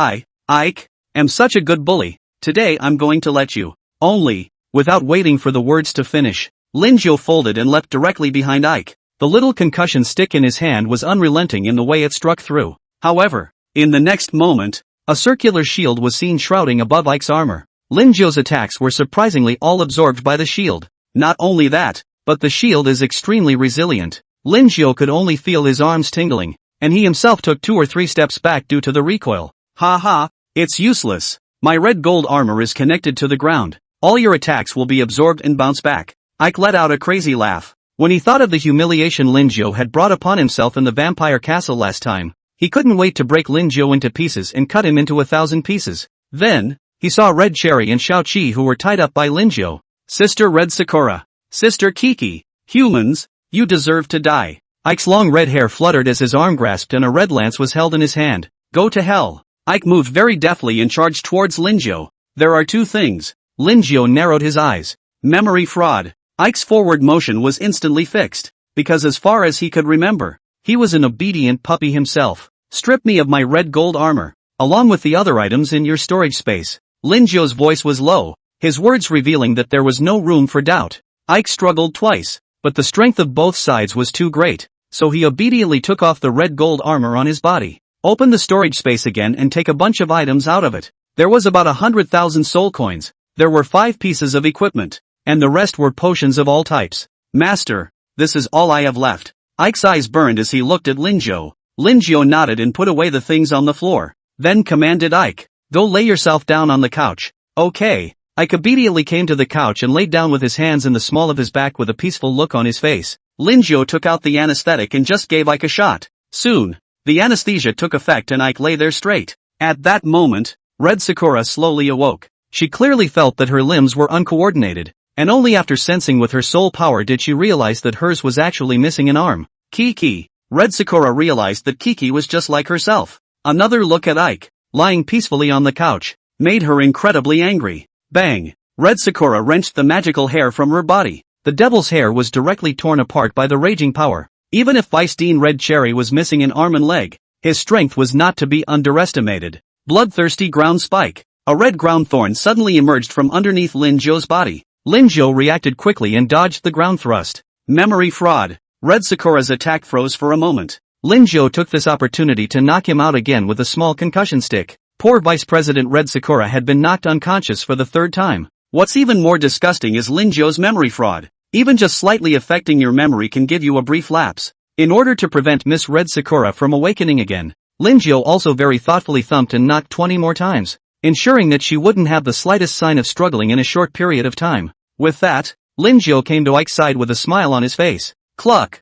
Ike, am such a good bully? Today I'm going to let you. Only, without waiting for the words to finish, Lin Jiao folded and leapt directly behind Ike. The little concussion stick in his hand was unrelenting in the way it struck through. However, in the next moment, a circular shield was seen shrouding above Ike's armor. Lin Jiao's attacks were surprisingly all absorbed by the shield. Not only that, but the shield is extremely resilient. Lin Jiao could only feel his arms tingling, and he himself took 2 or 3 steps back due to the recoil. Ha ha, it's useless. My red gold armor is connected to the ground. All your attacks will be absorbed and bounce back. Ike let out a crazy laugh. When he thought of the humiliation Lin Jiao had brought upon himself in the vampire castle last time, he couldn't wait to break Lin Jiao into pieces and cut him into 1,000 pieces. Then, he saw Red Cherry and Xiaoqi who were tied up by Lin Jiao. Sister Red Sakura. Sister Kiki. Humans, you deserve to die. Ike's long red hair fluttered as his arm grasped and a red lance was held in his hand. Go to hell. Ike moved very deftly and charged towards Lin Jiao. There are 2 things. Lin Jiao narrowed his eyes. Memory fraud. Ike's forward motion was instantly fixed, because as far as he could remember, he was an obedient puppy himself. Strip me of my red gold armor. along with the other items in your storage space. Lin Zhou's voice was low, his words revealing that there was no room for doubt. Ike struggled twice, but the strength of both sides was too great, so he obediently took off the red gold armor on his body. Open the storage space again and take a bunch of items out of it. There was about 100,000 soul coins. There were 5 pieces of equipment, and the rest were potions of all types. Master, this is all I have left. Ike's eyes burned as he looked at Lin Zhou. Lin Zhou nodded and put away the things on the floor, then commanded Ike, "Go lay yourself down on the couch." Okay. Ike obediently came to the couch and laid down with his hands in the small of his back with a peaceful look on his face. Lin Zhou took out the anesthetic and just gave Ike a shot. Soon, the anesthesia took effect and Ike lay there straight. At that moment, Red Sakura slowly awoke. She clearly felt that her limbs were uncoordinated, and only after sensing with her soul power did she realize that hers was actually missing an arm. Kiki. Red Sakura realized that Kiki was just like herself. Another look at Ike, lying peacefully on the couch, made her incredibly angry. Bang! Red Sakura wrenched the magical hair from her body. The devil's hair was directly torn apart by the raging power. Even if Vice Dean Red Cherry was missing an arm and leg, his strength was not to be underestimated. Bloodthirsty ground spike. A red ground thorn suddenly emerged from underneath Lin Zhou's body. Lin Zhou reacted quickly and dodged the ground thrust. Memory fraud. Red Sakura's attack froze for a moment. Lin Zhou took this opportunity to knock him out again with a small concussion stick. Poor Vice President Red Sakura had been knocked unconscious for the 3rd time. What's even more disgusting is Lin Zhou's memory fraud. Even just slightly affecting your memory can give you a brief lapse. In order to prevent Miss Red Sakura from awakening again, Lin Zhou also very thoughtfully thumped and knocked 20 more times, ensuring that she wouldn't have the slightest sign of struggling in a short period of time. With that, Lin Zhou came to Ike's side with a smile on his face. Cluck!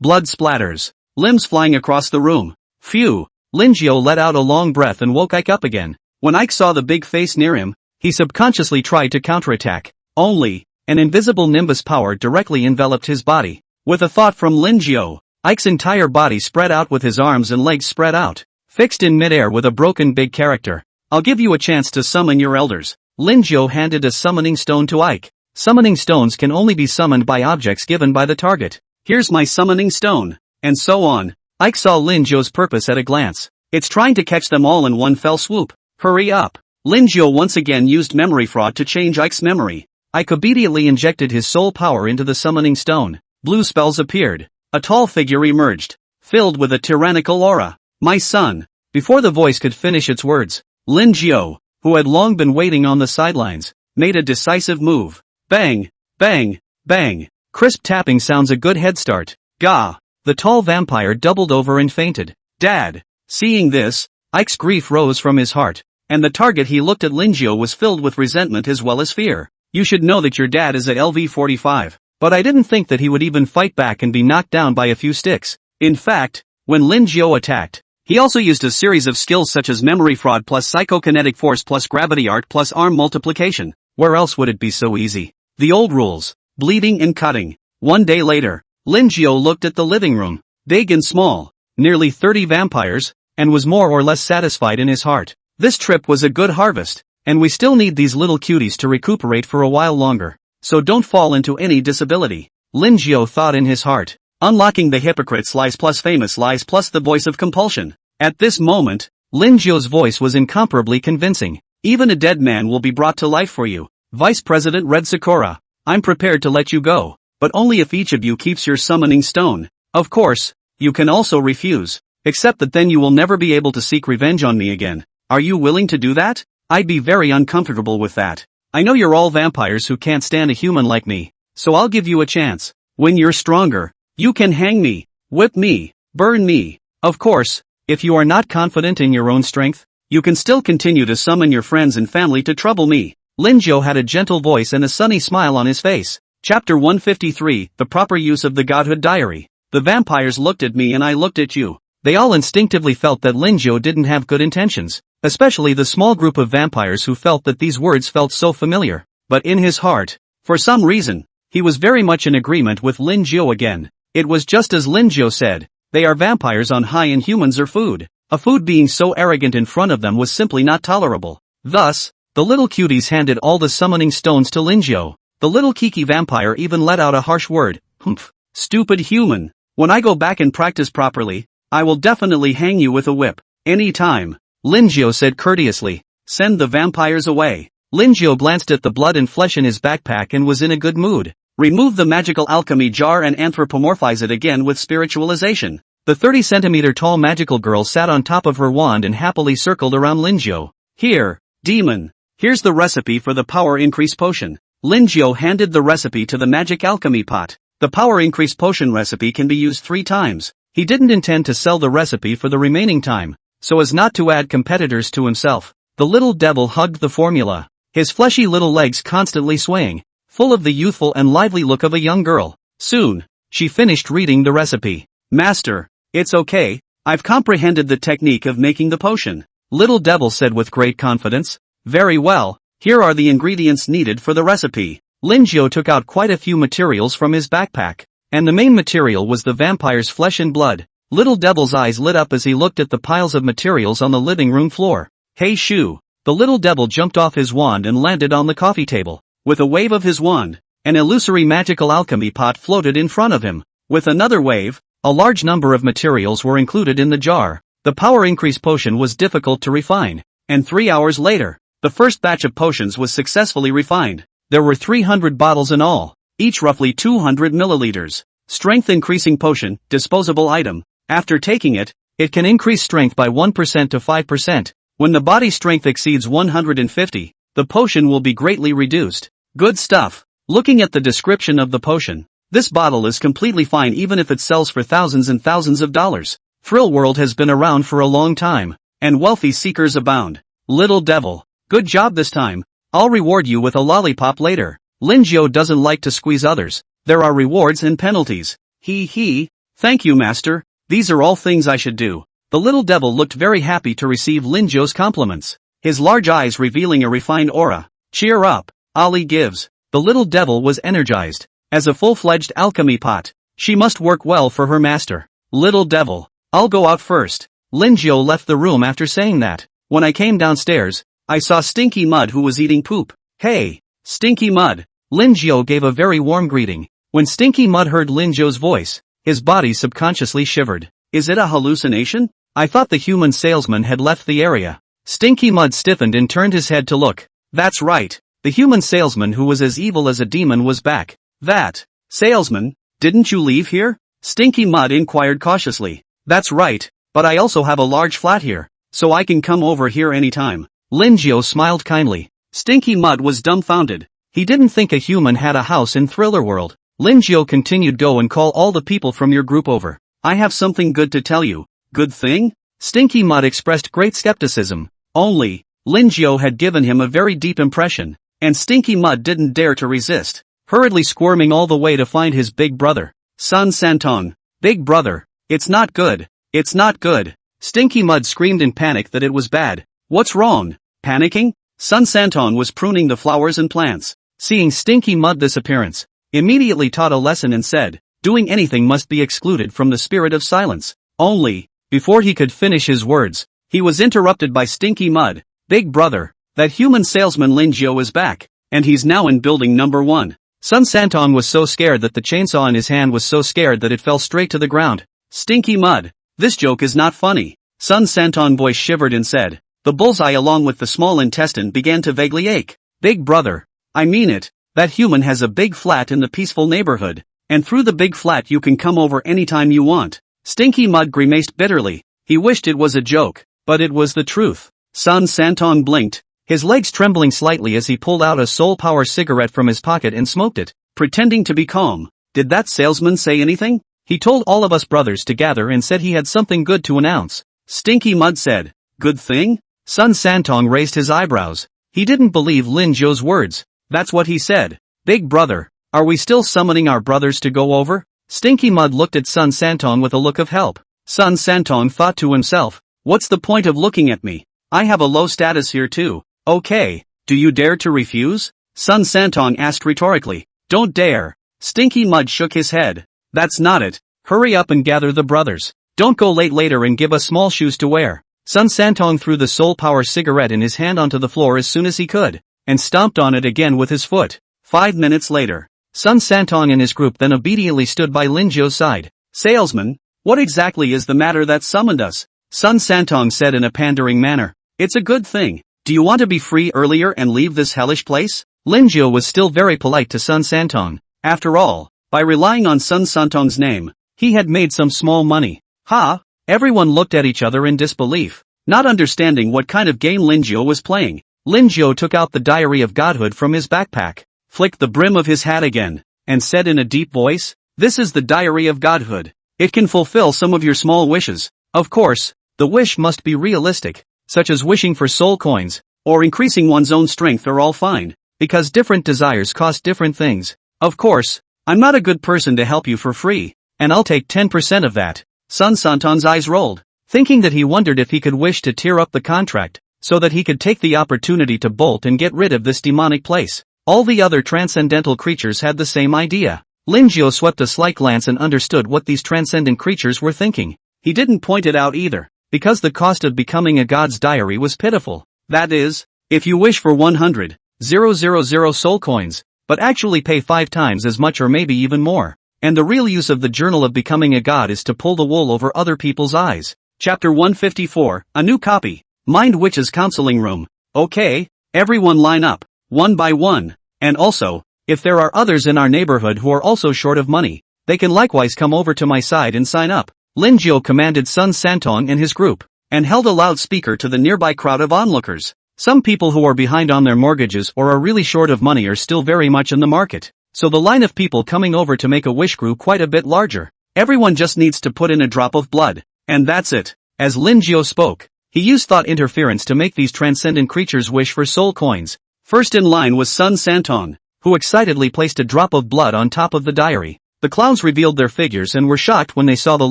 Blood splatters. Limbs flying across the room. Phew! Lin Zhou let out a long breath and woke Ike up again. When Ike saw the big face near him, he subconsciously tried to counterattack. Only, an invisible nimbus power directly enveloped his body. With a thought from Lin Zhou, Ike's entire body spread out with his arms and legs spread out, fixed in midair with a broken big character. I'll give you a chance to summon your elders. Lin Zhou handed a summoning stone to Ike. Summoning stones can only be summoned by objects given by the target. Here's my summoning stone. And so on. Ike saw Lin Zhou's purpose at a glance. It's trying to catch them all in one fell swoop. Hurry up. Lin Zhou once again used memory fraud to change Ike's memory. Ike obediently injected his soul power into the summoning stone. Blue spells appeared. A tall figure emerged, filled with a tyrannical aura. My son. Before the voice could finish its words, Lin Zhou, who had long been waiting on the sidelines, made a decisive move. Bang! Bang! Bang! Crisp tapping sounds a good head start. Gah! The tall vampire doubled over and fainted. Dad! Seeing this, Ike's grief rose from his heart, and the target he looked at Lin Zhou was filled with resentment as well as fear. You should know that your dad is a LV-45, but I didn't think that he would even fight back and be knocked down by a few sticks. In fact, when Lin Zhou attacked, he also used a series of skills such as memory fraud plus psychokinetic force plus gravity art plus arm multiplication. Where else would it be so easy? The old rules. Bleeding and cutting. One day later, Lin Zhou looked at the living room, big and small, nearly 30 vampires, and was more or less satisfied in his heart. This trip was a good harvest, and we still need these little cuties to recuperate for a while longer, so don't fall into any disability. Lin Zhou thought in his heart, unlocking the hypocrite's lies plus famous lies plus the voice of compulsion. At this moment, Lin Zhou's voice was incomparably convincing. Even a dead man will be brought to life for you. Vice President Red Sakura, I'm prepared to let you go, but only if each of you keeps your summoning stone. Of course, you can also refuse, except that then you will never be able to seek revenge on me again. Are you willing to do that? I'd be very uncomfortable with that. I know you're all vampires who can't stand a human like me, so I'll give you a chance. When you're stronger, you can hang me, whip me, burn me. Of course, if you are not confident in your own strength, you can still continue to summon your friends and family to trouble me. Lin Zhou had a gentle voice and a sunny smile on his face. Chapter 153, The Proper Use of the Godhood Diary. The vampires looked at me and I looked at you. They all instinctively felt that Lin Zhou didn't have good intentions, especially the small group of vampires who felt that these words felt so familiar. But in his heart, for some reason, he was very much in agreement with Lin Zhou again. It was just as Lin Zhou said, they are vampires on high and humans are food. A food being so arrogant in front of them was simply not tolerable. Thus, the little cuties handed all the summoning stones to Lin Zhou. The little Kiki vampire even let out a harsh word. Humph. Stupid human. When I go back and practice properly, I will definitely hang you with a whip. Any time. Linjiao said courteously. Send the vampires away. Linjiao glanced at the blood and flesh in his backpack and was in a good mood. Remove the magical alchemy jar and anthropomorphize it again with spiritualization. The 30-centimeter tall magical girl sat on top of her wand and happily circled around Linjiao. Here, demon. Here's the recipe for the power increase potion. Linjiao handed the recipe to the magic alchemy pot. The power increase potion recipe can be used 3 times. He didn't intend to sell the recipe for the remaining time, so as not to add competitors to himself. The little devil hugged the formula, his fleshy little legs constantly swaying, full of the youthful and lively look of a young girl. Soon, she finished reading the recipe. Master, it's okay, I've comprehended the technique of making the potion. Little devil said with great confidence. Very well, here are the ingredients needed for the recipe. Linjiao took out quite a few materials from his backpack, and the main material was the vampire's flesh and blood. Little devil's eyes lit up as he looked at the piles of materials on the living room floor. Hey shoo! The little devil jumped off his wand and landed on the coffee table. With a wave of his wand, an illusory magical alchemy pot floated in front of him. With another wave, a large number of materials were included in the jar. The power increase potion was difficult to refine, and 3 hours later, the first batch of potions was successfully refined. There were 300 bottles in all, each roughly 200 milliliters. Strength increasing potion, disposable item. After taking it, it can increase strength by 1% to 5%. When the body strength exceeds 150, the potion will be greatly reduced. Good stuff. Looking at the description of the potion, this bottle is completely fine even if it sells for thousands and thousands of dollars. Thrill World has been around for a long time, and wealthy seekers abound. Little devil, good job this time. I'll reward you with a lollipop later. Linjiao doesn't like to squeeze others. There are rewards and penalties. He. Thank you, master. These are all things I should do. The little devil looked very happy to receive Linjiao's compliments, his large eyes revealing a refined aura. Cheer up, Ali gives. The little devil was energized. As a full-fledged alchemy pot, she must work well for her master. Little devil, I'll go out first. Linjiao left the room after saying that. When I came downstairs, I saw Stinky Mud who was eating poop. Hey, Stinky Mud. Linjiao gave a very warm greeting. When Stinky Mud heard Linjiao's voice, his body subconsciously shivered. Is it a hallucination? I thought the human salesman had left the area. Stinky Mud stiffened and turned his head to look. That's right. The human salesman who was as evil as a demon was back. That salesman, didn't you leave here? Stinky Mud inquired cautiously. That's right, but I also have a large flat here, so I can come over here anytime. Linjiao smiled kindly. Stinky Mud was dumbfounded. He didn't think a human had a house in Thriller World. Linjiao continued. Go and call all the people from your group over. I have something good to tell you. Good thing? Stinky Mud expressed great skepticism. Only, Linjiao had given him a very deep impression, and Stinky Mud didn't dare to resist, hurriedly squirming all the way to find his big brother. Sun Santong. Big brother. It's not good. It's not good. Stinky Mud screamed in panic that it was bad. What's wrong? Panicking? Sun Santong was pruning the flowers and plants. Seeing Stinky Mud disappearance, immediately taught a lesson and said, doing anything must be excluded from the spirit of silence. Only, before he could finish his words, he was interrupted by Stinky Mud. Big brother, that human salesman Linjiao is back, and he's now in building number 1. Sun Santong was so scared that the chainsaw in his hand was so scared that it fell straight to the ground. Stinky Mud, this joke is not funny. Sun Santong voice shivered and said, the bullseye along with the small intestine began to vaguely ache. Big brother, I mean it, that human has a big flat in the peaceful neighborhood, and through the big flat you can come over anytime you want. Stinky Mud grimaced bitterly. He wished it was a joke, but it was the truth. Sun Santong blinked, his legs trembling slightly as he pulled out a Soul Power cigarette from his pocket and smoked it, pretending to be calm. Did that salesman say anything? He told all of us brothers to gather and said he had something good to announce. Stinky Mud said, good thing? Sun Santong raised his eyebrows. He didn't believe Linjiao's words. That's what he said. Big brother, are we still summoning our brothers to go over? Stinky Mud looked at Sun Santong with a look of help. Sun Santong thought to himself, what's the point of looking at me? I have a low status here too. Okay, do you dare to refuse? Sun Santong asked rhetorically. Don't dare. Stinky Mud shook his head. That's not it. Hurry up and gather the brothers. Don't go late later and give us small shoes to wear. Sun Santong threw the Soul Power cigarette in his hand onto the floor as soon as he could, and stomped on it again with his foot. 5 minutes later, Sun Santong and his group then obediently stood by Lin Jiu's side. Salesman, what exactly is the matter that summoned us? Sun Santong said in a pandering manner. It's a good thing. Do you want to be free earlier and leave this hellish place? Lin Jiu was still very polite to Sun Santong. After all, by relying on Sun Santong's name, he had made some small money. Ha! Everyone looked at each other in disbelief, not understanding what kind of game Lin Jiu was playing. Lin Jiu took out the Diary of Godhood from his backpack, flicked the brim of his hat again, and said in a deep voice, "This is the Diary of Godhood. It can fulfill some of your small wishes. Of course, the wish must be realistic, such as wishing for soul coins, or increasing one's own strength are all fine, because different desires cost different things. Of course, I'm not a good person to help you for free, and I'll take 10% of that." Sun Santong's eyes rolled, thinking that he wondered if he could wish to tear up the contract, so that he could take the opportunity to bolt and get rid of this demonic place. All the other transcendental creatures had the same idea. Lin Jiu swept a slight glance and understood what these transcendent creatures were thinking. He didn't point it out either, because the cost of becoming a god's diary was pitiful. That is, if you wish for 100,000 soul coins, but actually pay 5 times as much or maybe even more. And the real use of the journal of becoming a god is to pull the wool over other people's eyes. Chapter 154, a new copy. Mind Witch's Counseling Room. Okay, everyone line up, one by one. And also, if there are others in our neighborhood who are also short of money, they can likewise come over to my side and sign up. Lin Jiu commanded Sun Santong and his group, and held a loudspeaker to the nearby crowd of onlookers. Some people who are behind on their mortgages or are really short of money are still very much in the market, so the line of people coming over to make a wish grew quite a bit larger. Everyone just needs to put in a drop of blood, and that's it. As Lin Jiu spoke, he used thought interference to make these transcendent creatures wish for soul coins. First in line was Sun Santong, who excitedly placed a drop of blood on top of the diary. The clowns revealed their figures and were shocked when they saw the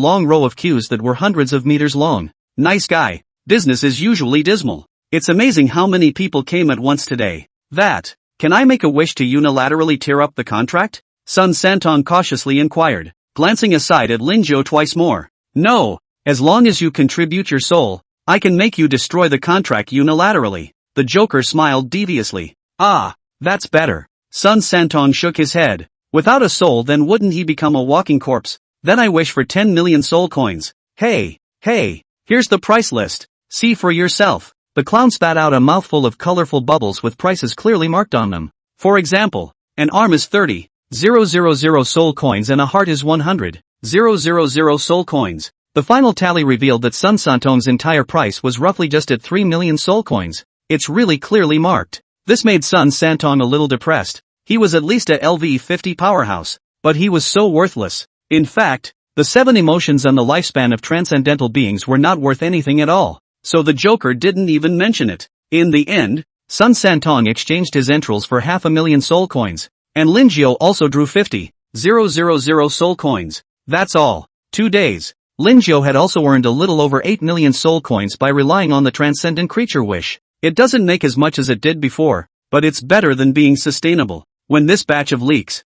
long row of queues that were hundreds of meters long. Nice guy. Business is usually dismal. It's amazing how many people came at once today. Can I make a wish to unilaterally tear up the contract? Sun Santong cautiously inquired, glancing aside at Lin Jiu twice more. No, as long as you contribute your soul, I can make you destroy the contract unilaterally. The Joker smiled deviously. Ah, that's better. Sun Santong shook his head. Without a soul, then wouldn't he become a walking corpse? Then I wish for 10 million soul coins. Hey, here's the price list. See for yourself. The clown spat out a mouthful of colorful bubbles with prices clearly marked on them. For example, an arm is 30,000 soul coins and a heart is 100,000 soul coins. The final tally revealed that Sun Santong's entire price was roughly just at 3 million soul coins. It's really clearly marked. This made Sun Santong a little depressed. He was at least a LV50 powerhouse, but he was so worthless. In fact, the 7 emotions and the lifespan of transcendental beings were not worth anything at all, so the Joker didn't even mention it. In the end, Sun Santong exchanged his entrails for 500,000 soul coins, and Lin Jiu also drew 50,000 soul coins. That's all. 2 days. Lin Jiu had also earned a little over 8 million soul coins by relying on the transcendent creature wish. It doesn't make as much as it did before, but it's better than being sustainable. When this batch of leaks,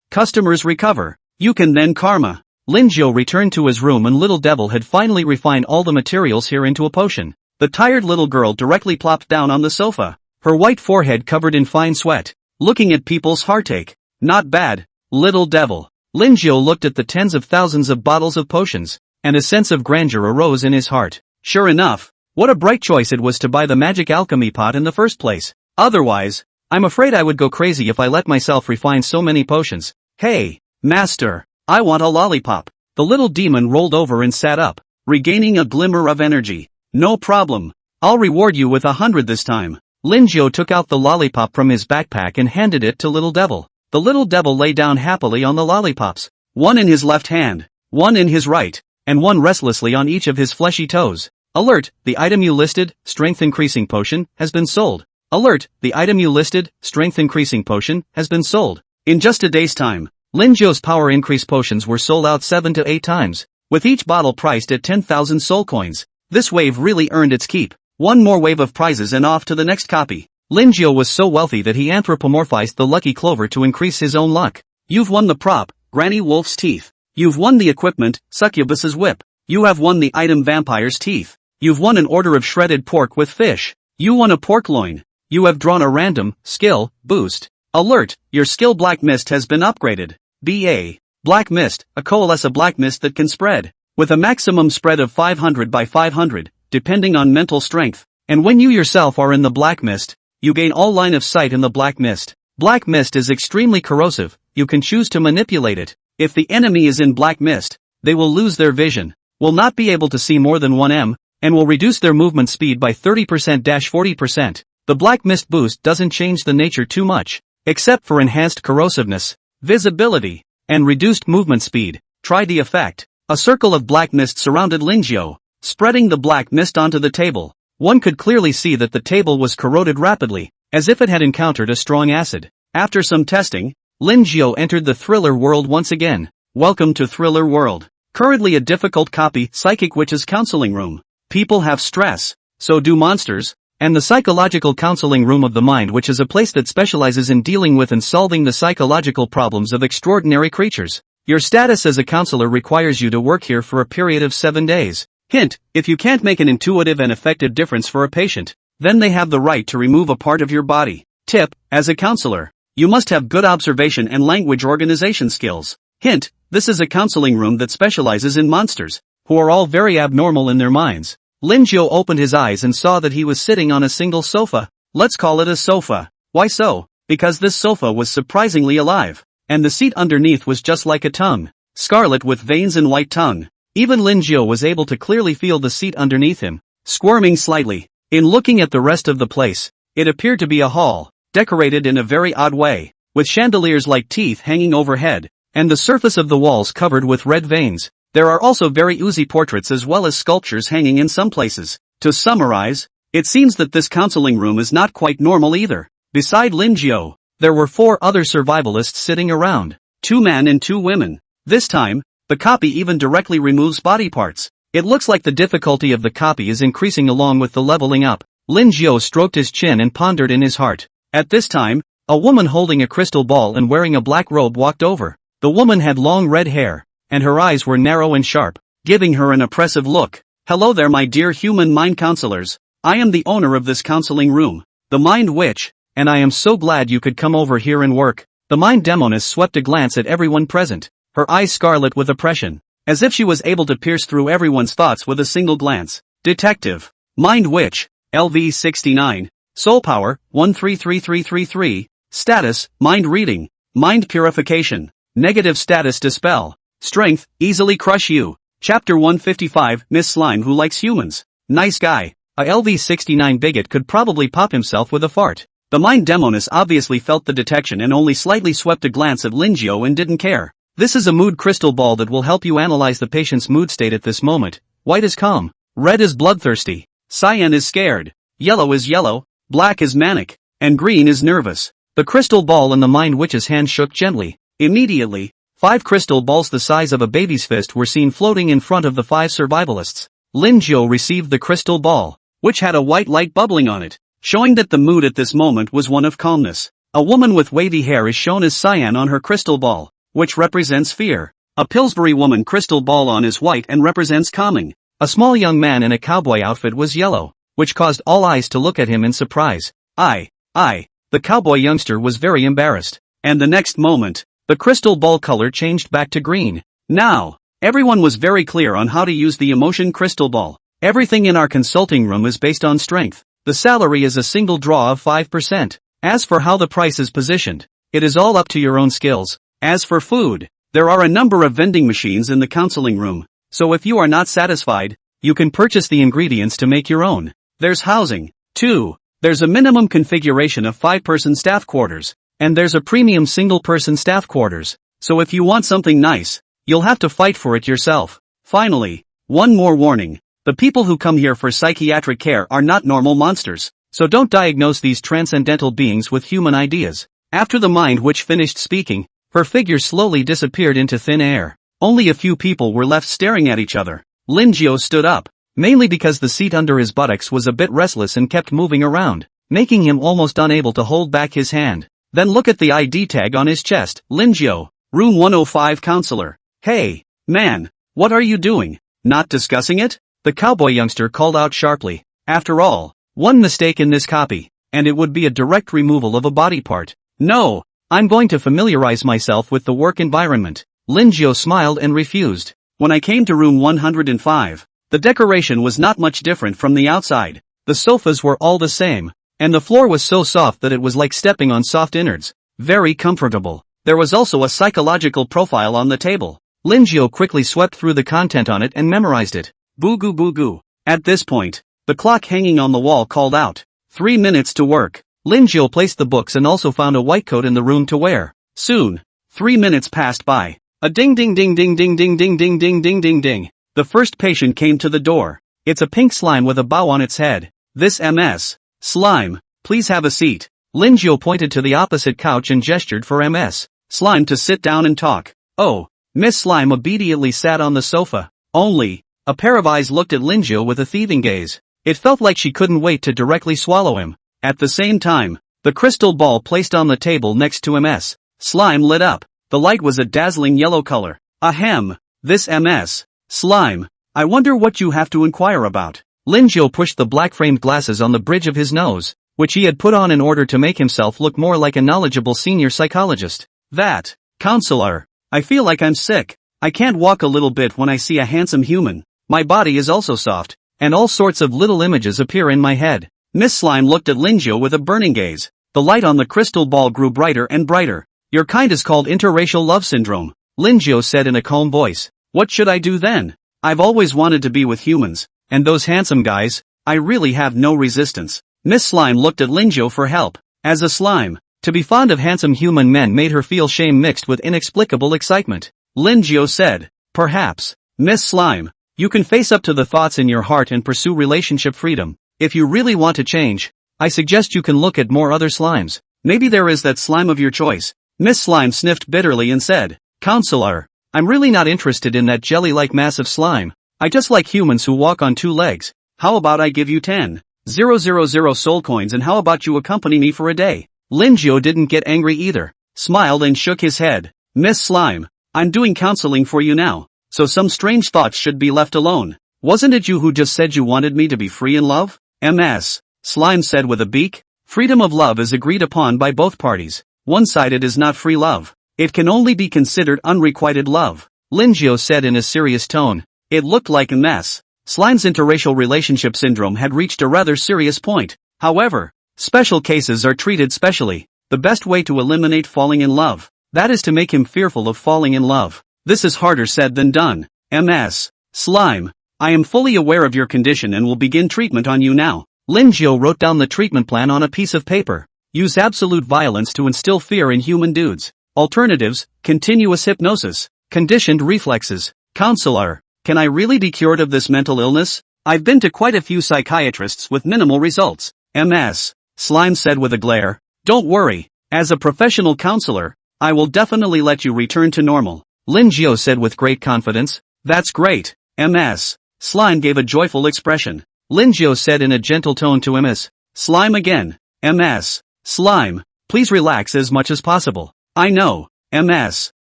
customers recover, you can then karma. Lin Jiu returned to his room and Little Devil had finally refined all the materials here into a potion. The tired little girl directly plopped down on the sofa, her white forehead covered in fine sweat, looking at people's heartache. Not bad, Little Devil. Lin Jiu looked at the tens of thousands of bottles of potions, and a sense of grandeur arose in his heart. Sure enough, what a bright choice it was to buy the magic alchemy pot in the first place. Otherwise, I'm afraid I would go crazy if I let myself refine so many potions. Hey, master, I want a lollipop. The little demon rolled over and sat up, regaining a glimmer of energy. No problem. I'll reward you with 100 this time. Lin Jiu took out the lollipop from his backpack and handed it to Little Devil. The Little Devil lay down happily on the lollipops, one in his left hand, one in his right, and one restlessly on each of his fleshy toes. Alert, the item you listed, strength increasing potion, has been sold. Alert, the item you listed, strength increasing potion, has been sold. In just a day's time, Lin Jiu's power increase potions were sold out 7 to 8 times, with each bottle priced at 10,000 soul coins. This wave really earned its keep. One more wave of prizes and off to the next copy. Lin Jiu was so wealthy that he anthropomorphized the lucky clover to increase his own luck. You've won the prop, Granny Wolf's teeth. You've won the equipment, Succubus's whip. You have won the item Vampire's teeth. You've won an order of shredded pork with fish. You won a pork loin. You have drawn a random skill boost. Alert, your skill Black Mist has been upgraded. BA. Black Mist, a coalesce of black mist that can spread. With a maximum spread of 500 by 500, depending on mental strength. And when you yourself are in the black mist, you gain all line of sight in the black mist. Black mist is extremely corrosive, you can choose to manipulate it. If the enemy is in black mist, they will lose their vision, will not be able to see more than 1 m, and will reduce their movement speed by 30%-40%. The black mist boost doesn't change the nature too much, except for enhanced corrosiveness, visibility, and reduced movement speed. Try the effect. A circle of black mist surrounded Linjiao, spreading the black mist onto the table. One could clearly see that the table was corroded rapidly, as if it had encountered a strong acid. After some testing, Linjiao entered the thriller world once again. Welcome to Thriller World. Currently a difficult copy, Psychic Witch's Counseling Room. People have stress, so do monsters, and the Psychological Counseling Room of the Mind, which is a place that specializes in dealing with and solving the psychological problems of extraordinary creatures. Your status as a counselor requires you to work here for a period of 7 days. Hint, if you can't make an intuitive and effective difference for a patient, then they have the right to remove a part of your body. Tip, as a counselor, you must have good observation and language organization skills. Hint, this is a counseling room that specializes in monsters, who are all very abnormal in their minds. Linjiao opened his eyes and saw that he was sitting on a single sofa. Let's call it a sofa. Why so? Because this sofa was surprisingly alive, and the seat underneath was just like a tongue, scarlet with veins and white tongue. Even Linjiao was able to clearly feel the seat underneath him, squirming slightly. In looking at the rest of the place, it appeared to be a hall, decorated in a very odd way, with chandeliers like teeth hanging overhead, and the surface of the walls covered with red veins. There are also very oozy portraits as well as sculptures hanging in some places. To summarize, it seems that this counseling room is not quite normal either. Beside Linjiao, there were 4 other survivalists sitting around, 2 men and 2 women. This time, the copy even directly removes body parts. It looks like the difficulty of the copy is increasing along with the leveling up. Linjiao stroked his chin and pondered in his heart. At this time, a woman holding a crystal ball and wearing a black robe walked over. The woman had long red hair, and her eyes were narrow and sharp, giving her an oppressive look. Hello there, my dear human mind counselors. I am the owner of this counseling room, the Mind Witch, and I am so glad you could come over here and work. The Mind Demoness swept a glance at everyone present, her eyes scarlet with oppression, as if she was able to pierce through everyone's thoughts with a single glance. Detective. Mind Witch. LV 69. Soul Power, 133333. Status, Mind Reading. Mind Purification. Negative Status Dispel. Strength, Easily Crush You. Chapter 155, Miss Slime Who Likes Humans. Nice guy. A LV 69 bigot could probably pop himself with a fart. The Mind Demoness obviously felt the detection and only slightly swept a glance at Linjiao and didn't care. This is a mood crystal ball that will help you analyze the patient's mood state at this moment. White is calm. Red is bloodthirsty. Cyan is scared. Yellow is yellow. Black is manic. And green is nervous. The crystal ball in the Mind Witch's hand shook gently. Immediately, 5 crystal balls the size of a baby's fist were seen floating in front of the 5 survivalists. Linjiao received the crystal ball, which had a white light bubbling on it, showing that the mood at this moment was one of calmness. A woman with wavy hair is shown as cyan on her crystal ball, which represents fear. A Pillsbury woman crystal ball on is white and represents calming. A small young man in a cowboy outfit was yellow, which caused all eyes to look at him in surprise. The cowboy youngster was very embarrassed. And the next moment, the crystal ball color changed back to green. Now, everyone was very clear on how to use the emotion crystal ball. Everything in our consulting room is based on strength. The salary is a single draw of 5%. As for how the price is positioned, it is all up to your own skills. As for food, there are a number of vending machines in the counseling room, so if you are not satisfied, you can purchase the ingredients to make your own. There's housing, too. There's a minimum configuration of 5-person staff quarters, and there's a premium single-person staff quarters, so if you want something nice, you'll have to fight for it yourself. Finally, one more warning. The people who come here for psychiatric care are not normal monsters, so don't diagnose these transcendental beings with human ideas. After the Mind Witch finished speaking, her figure slowly disappeared into thin air. Only a few people were left staring at each other. Linjiao stood up, mainly because the seat under his buttocks was a bit restless and kept moving around, making him almost unable to hold back his hand. Then look at the ID tag on his chest. Linjiao, Room 105 Counselor. Hey, man, what are you doing? Not discussing it? The cowboy youngster called out sharply. After all, one mistake in this copy, and it would be a direct removal of a body part. No, I'm going to familiarize myself with the work environment. Linjiao smiled and refused. When I came to room 105, the decoration was not much different from the outside. The sofas were all the same, and the floor was so soft that it was like stepping on soft innards. Very comfortable. There was also a psychological profile on the table. Linjiao quickly swept through the content on it and memorized it. Boo goo boo goo. At this point, the clock hanging on the wall called out. 3 minutes to work. Linjiao placed the books and also found a white coat in the room to wear. Soon, 3 minutes passed by. A ding ding ding ding ding ding ding ding ding ding ding ding. The first patient came to the door. It's a pink slime with a bow on its head. This MS. Slime, please have a seat. Linjiao pointed to the opposite couch and gestured for MS. Slime to sit down and talk. Oh, Miss Slime obediently sat on the sofa. Only, a pair of eyes looked at Linjiao with a thieving gaze. It felt like she couldn't wait to directly swallow him. At the same time, the crystal ball placed on the table next to MS. Slime lit up. The light was a dazzling yellow color. Ahem, this MS. Slime, I wonder what you have to inquire about. Linjiao pushed the black-framed glasses on the bridge of his nose, which he had put on in order to make himself look more like a knowledgeable senior psychologist. That, counselor, I feel like I'm sick. I can't walk a little bit when I see a handsome human. My body is also soft, and all sorts of little images appear in my head. Miss Slime looked at Linjiao with a burning gaze. The light on the crystal ball grew brighter and brighter. Your kind is called interracial love syndrome, Linjiao said in a calm voice. What should I do then? I've always wanted to be with humans, and those handsome guys, I really have no resistance. Miss Slime looked at Linjiao for help. As a slime, to be fond of handsome human men made her feel shame mixed with inexplicable excitement. Linjiao said, perhaps, Miss Slime, you can face up to the thoughts in your heart and pursue relationship freedom. If you really want to change, I suggest you can look at more other slimes. Maybe there is that slime of your choice. Miss Slime sniffed bitterly and said, Counselor, I'm really not interested in that jelly-like mass of slime. I just like humans who walk on 2 legs. How about I give you 10,000 soul coins and how about you accompany me for a day? Linjiao didn't get angry either, smiled and shook his head. Miss Slime, I'm doing counseling for you now, so some strange thoughts should be left alone. Wasn't it you who just said you wanted me to be free in love? MS. Slime said with a beak. Freedom of love is agreed upon by both parties. One-sided is not free love. It can only be considered unrequited love. Linjiao said in a serious tone. It looked like a mess. Slime's interracial relationship syndrome had reached a rather serious point. However, special cases are treated specially. The best way to eliminate falling in love, that is to make him fearful of falling in love. This is harder said than done. MS. Slime, I am fully aware of your condition and will begin treatment on you now. Linjiao wrote down the treatment plan on a piece of paper. Use absolute violence to instill fear in human dudes. Alternatives, continuous hypnosis, conditioned reflexes. Counselor, can I really be cured of this mental illness? I've been to quite a few psychiatrists with minimal results. MS. Slime said with a glare. Don't worry, as a professional counselor, I will definitely let you return to normal. Linjiao said with great confidence. That's great. MS. Slime gave a joyful expression. Linjiao said in a gentle tone to MS. Slime again. MS. Slime, please relax as much as possible. I know. MS.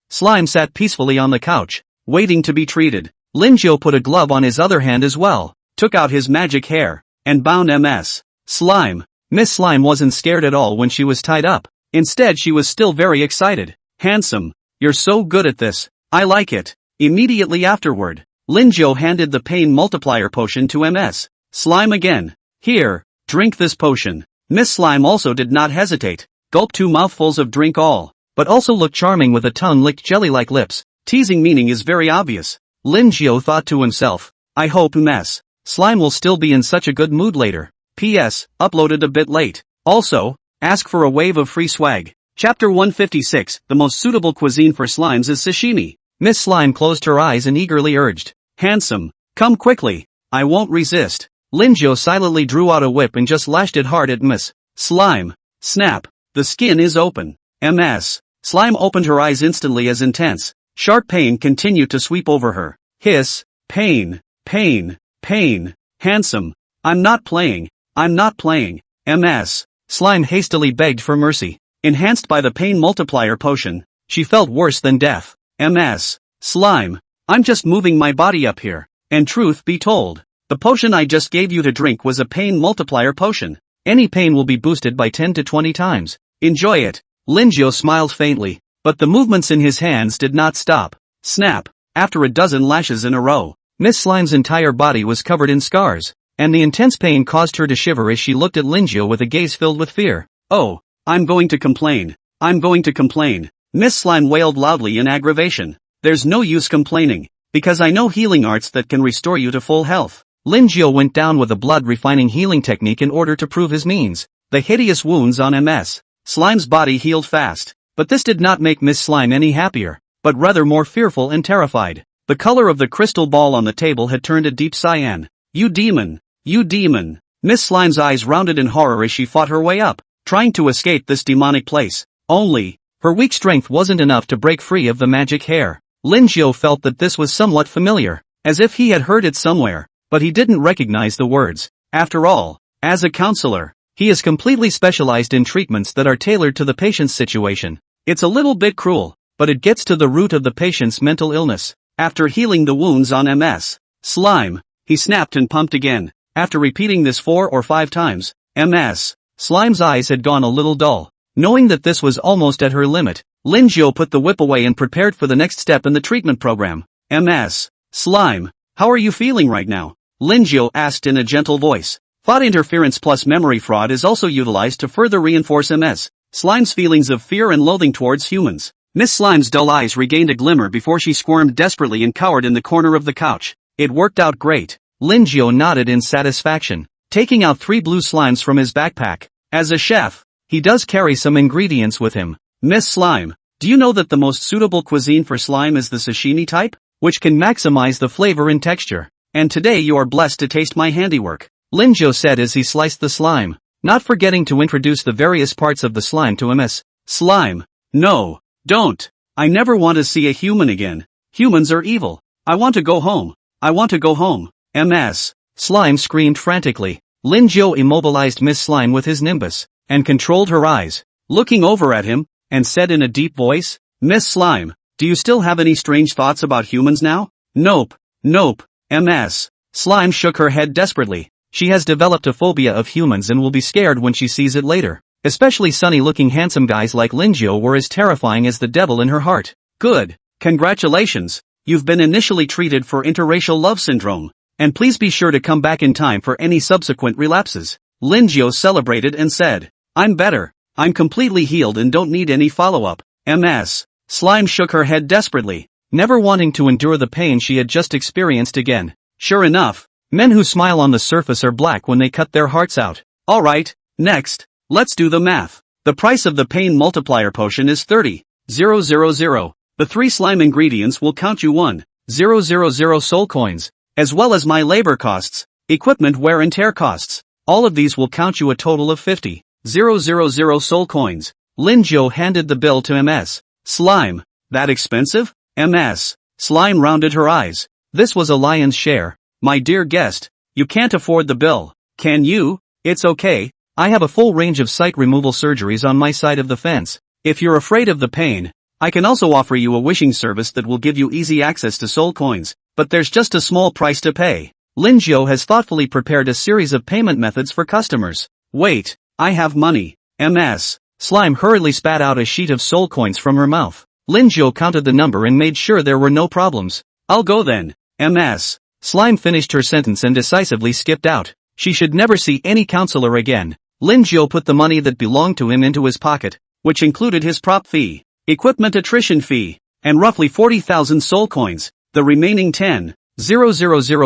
Slime sat peacefully on the couch, waiting to be treated. Linjiao put a glove on his other hand as well, took out his magic hair, and bound MS. Slime. Miss Slime wasn't scared at all when she was tied up. Instead she was still very excited. Handsome. You're so good at this. I like it. Immediately afterward, Linjiao handed the pain multiplier potion to MS. Slime again. Here, drink this potion. Miss Slime also did not hesitate. Gulped 2 mouthfuls of drink all, but also looked charming with a tongue-licked jelly-like lips. Teasing meaning is very obvious. Linjiao thought to himself. I hope Miss Slime will still be in such a good mood later. P.S. Uploaded a bit late. Also, ask for a wave of free swag. Chapter 156, the most suitable cuisine for slimes is sashimi. Miss Slime closed her eyes and eagerly urged. Handsome, come quickly. I won't resist. Linjiao silently drew out a whip and just lashed it hard at Miss Slime. Snap. The skin is open. MS. Slime opened her eyes instantly as intense. Sharp pain continued to sweep over her. Hiss. Pain. Pain. Pain. Handsome. I'm not playing. I'm not playing. MS. Slime hastily begged for mercy. Enhanced by the pain multiplier potion, she felt worse than death. MS. Slime. I'm just moving my body up here. And truth be told, the potion I just gave you to drink was a pain multiplier potion. Any pain will be boosted by 10 to 20 times. Enjoy it. Linjiao smiled faintly, but the movements in his hands did not stop. Snap! After a dozen lashes in a row, Miss Slime's entire body was covered in scars, and the intense pain caused her to shiver as she looked at Linjiao with a gaze filled with fear. Oh, I'm going to complain. I'm going to complain. Miss Slime wailed loudly in aggravation. There's no use complaining, because I know healing arts that can restore you to full health. Linjiao went down with a blood-refining healing technique in order to prove his means. The hideous wounds on Ms. Slime's body healed fast, but this did not make Miss Slime any happier, but rather more fearful and terrified. The color of the crystal ball on the table had turned a deep cyan. You demon! You demon! Miss Slime's eyes rounded in horror as she fought her way up, trying to escape this demonic place. Only, her weak strength wasn't enough to break free of the magic hair. Linjiao felt that this was somewhat familiar, as if he had heard it somewhere, but he didn't recognize the words. After all, as a counselor, he is completely specialized in treatments that are tailored to the patient's situation. It's a little bit cruel, but it gets to the root of the patient's mental illness. After healing the wounds on Ms. Slime, he snapped and pumped again. After repeating this 4 or 5 times, Ms. Slime's eyes had gone a little dull. Knowing that this was almost at her limit, Linjiao put the whip away and prepared for the next step in the treatment program. Ms. Slime, how are you feeling right now? Linjiao asked in a gentle voice. Thought interference plus memory fraud is also utilized to further reinforce Ms. Slime's feelings of fear and loathing towards humans. Miss Slime's dull eyes regained a glimmer before she squirmed desperately and cowered in the corner of the couch. It worked out great. Linjiao nodded in satisfaction, taking out 3 blue slimes from his backpack. As a chef, he does carry some ingredients with him. Miss Slime, do you know that the most suitable cuisine for slime is the sashimi type, which can maximize the flavor and texture? And today you are blessed to taste my handiwork, Linjiao said as he sliced the slime, not forgetting to introduce the various parts of the slime to Ms. Slime. No, don't. I never want to see a human again. Humans are evil. I want to go home. I want to go home. Ms. Slime screamed frantically. Linjiao immobilized Miss Slime with his nimbus, and controlled her eyes, looking over at him, and said in a deep voice, Miss Slime, do you still have any strange thoughts about humans now? Nope, nope. Ms. Slime shook her head desperately. She has developed a phobia of humans and will be scared when she sees it later. Especially sunny-looking handsome guys like Linjiao were as terrifying as the devil in her heart. Good. Congratulations. You've been initially treated for interracial love syndrome. And please be sure to come back in time for any subsequent relapses. Linjiao celebrated and said, I'm better. I'm completely healed and don't need any follow-up. Ms. Slime shook her head desperately, never wanting to endure the pain she had just experienced again. Sure enough, men who smile on the surface are black when they cut their hearts out. Alright, next, let's do the math. The price of the pain multiplier potion is 30,000. The 3 slime ingredients will count you 1,000 soul coins, as well as my labor costs, equipment wear and tear costs. All of these will count you a total of 50,000 soul coins. Linjiao handed the bill to Ms. Slime. That expensive? Ms. Slime rounded her eyes. This was a lion's share. My dear guest, you can't afford the bill, can you? It's okay. I have a full range of site removal surgeries on my side of the fence. If you're afraid of the pain, I can also offer you a wishing service that will give you easy access to soul coins, but there's just a small price to pay. Linjiao has thoughtfully prepared a series of payment methods for customers. Wait, I have money. Ms. Slime hurriedly spat out a sheet of soul coins from her mouth. Linjiao counted the number and made sure there were no problems. I'll go then. Ms. Slime finished her sentence and decisively skipped out. She should never see any counselor again. Linjiao put the money that belonged to him into his pocket, which included his prop fee, equipment attrition fee, and roughly 40,000 soul coins. The remaining 10,000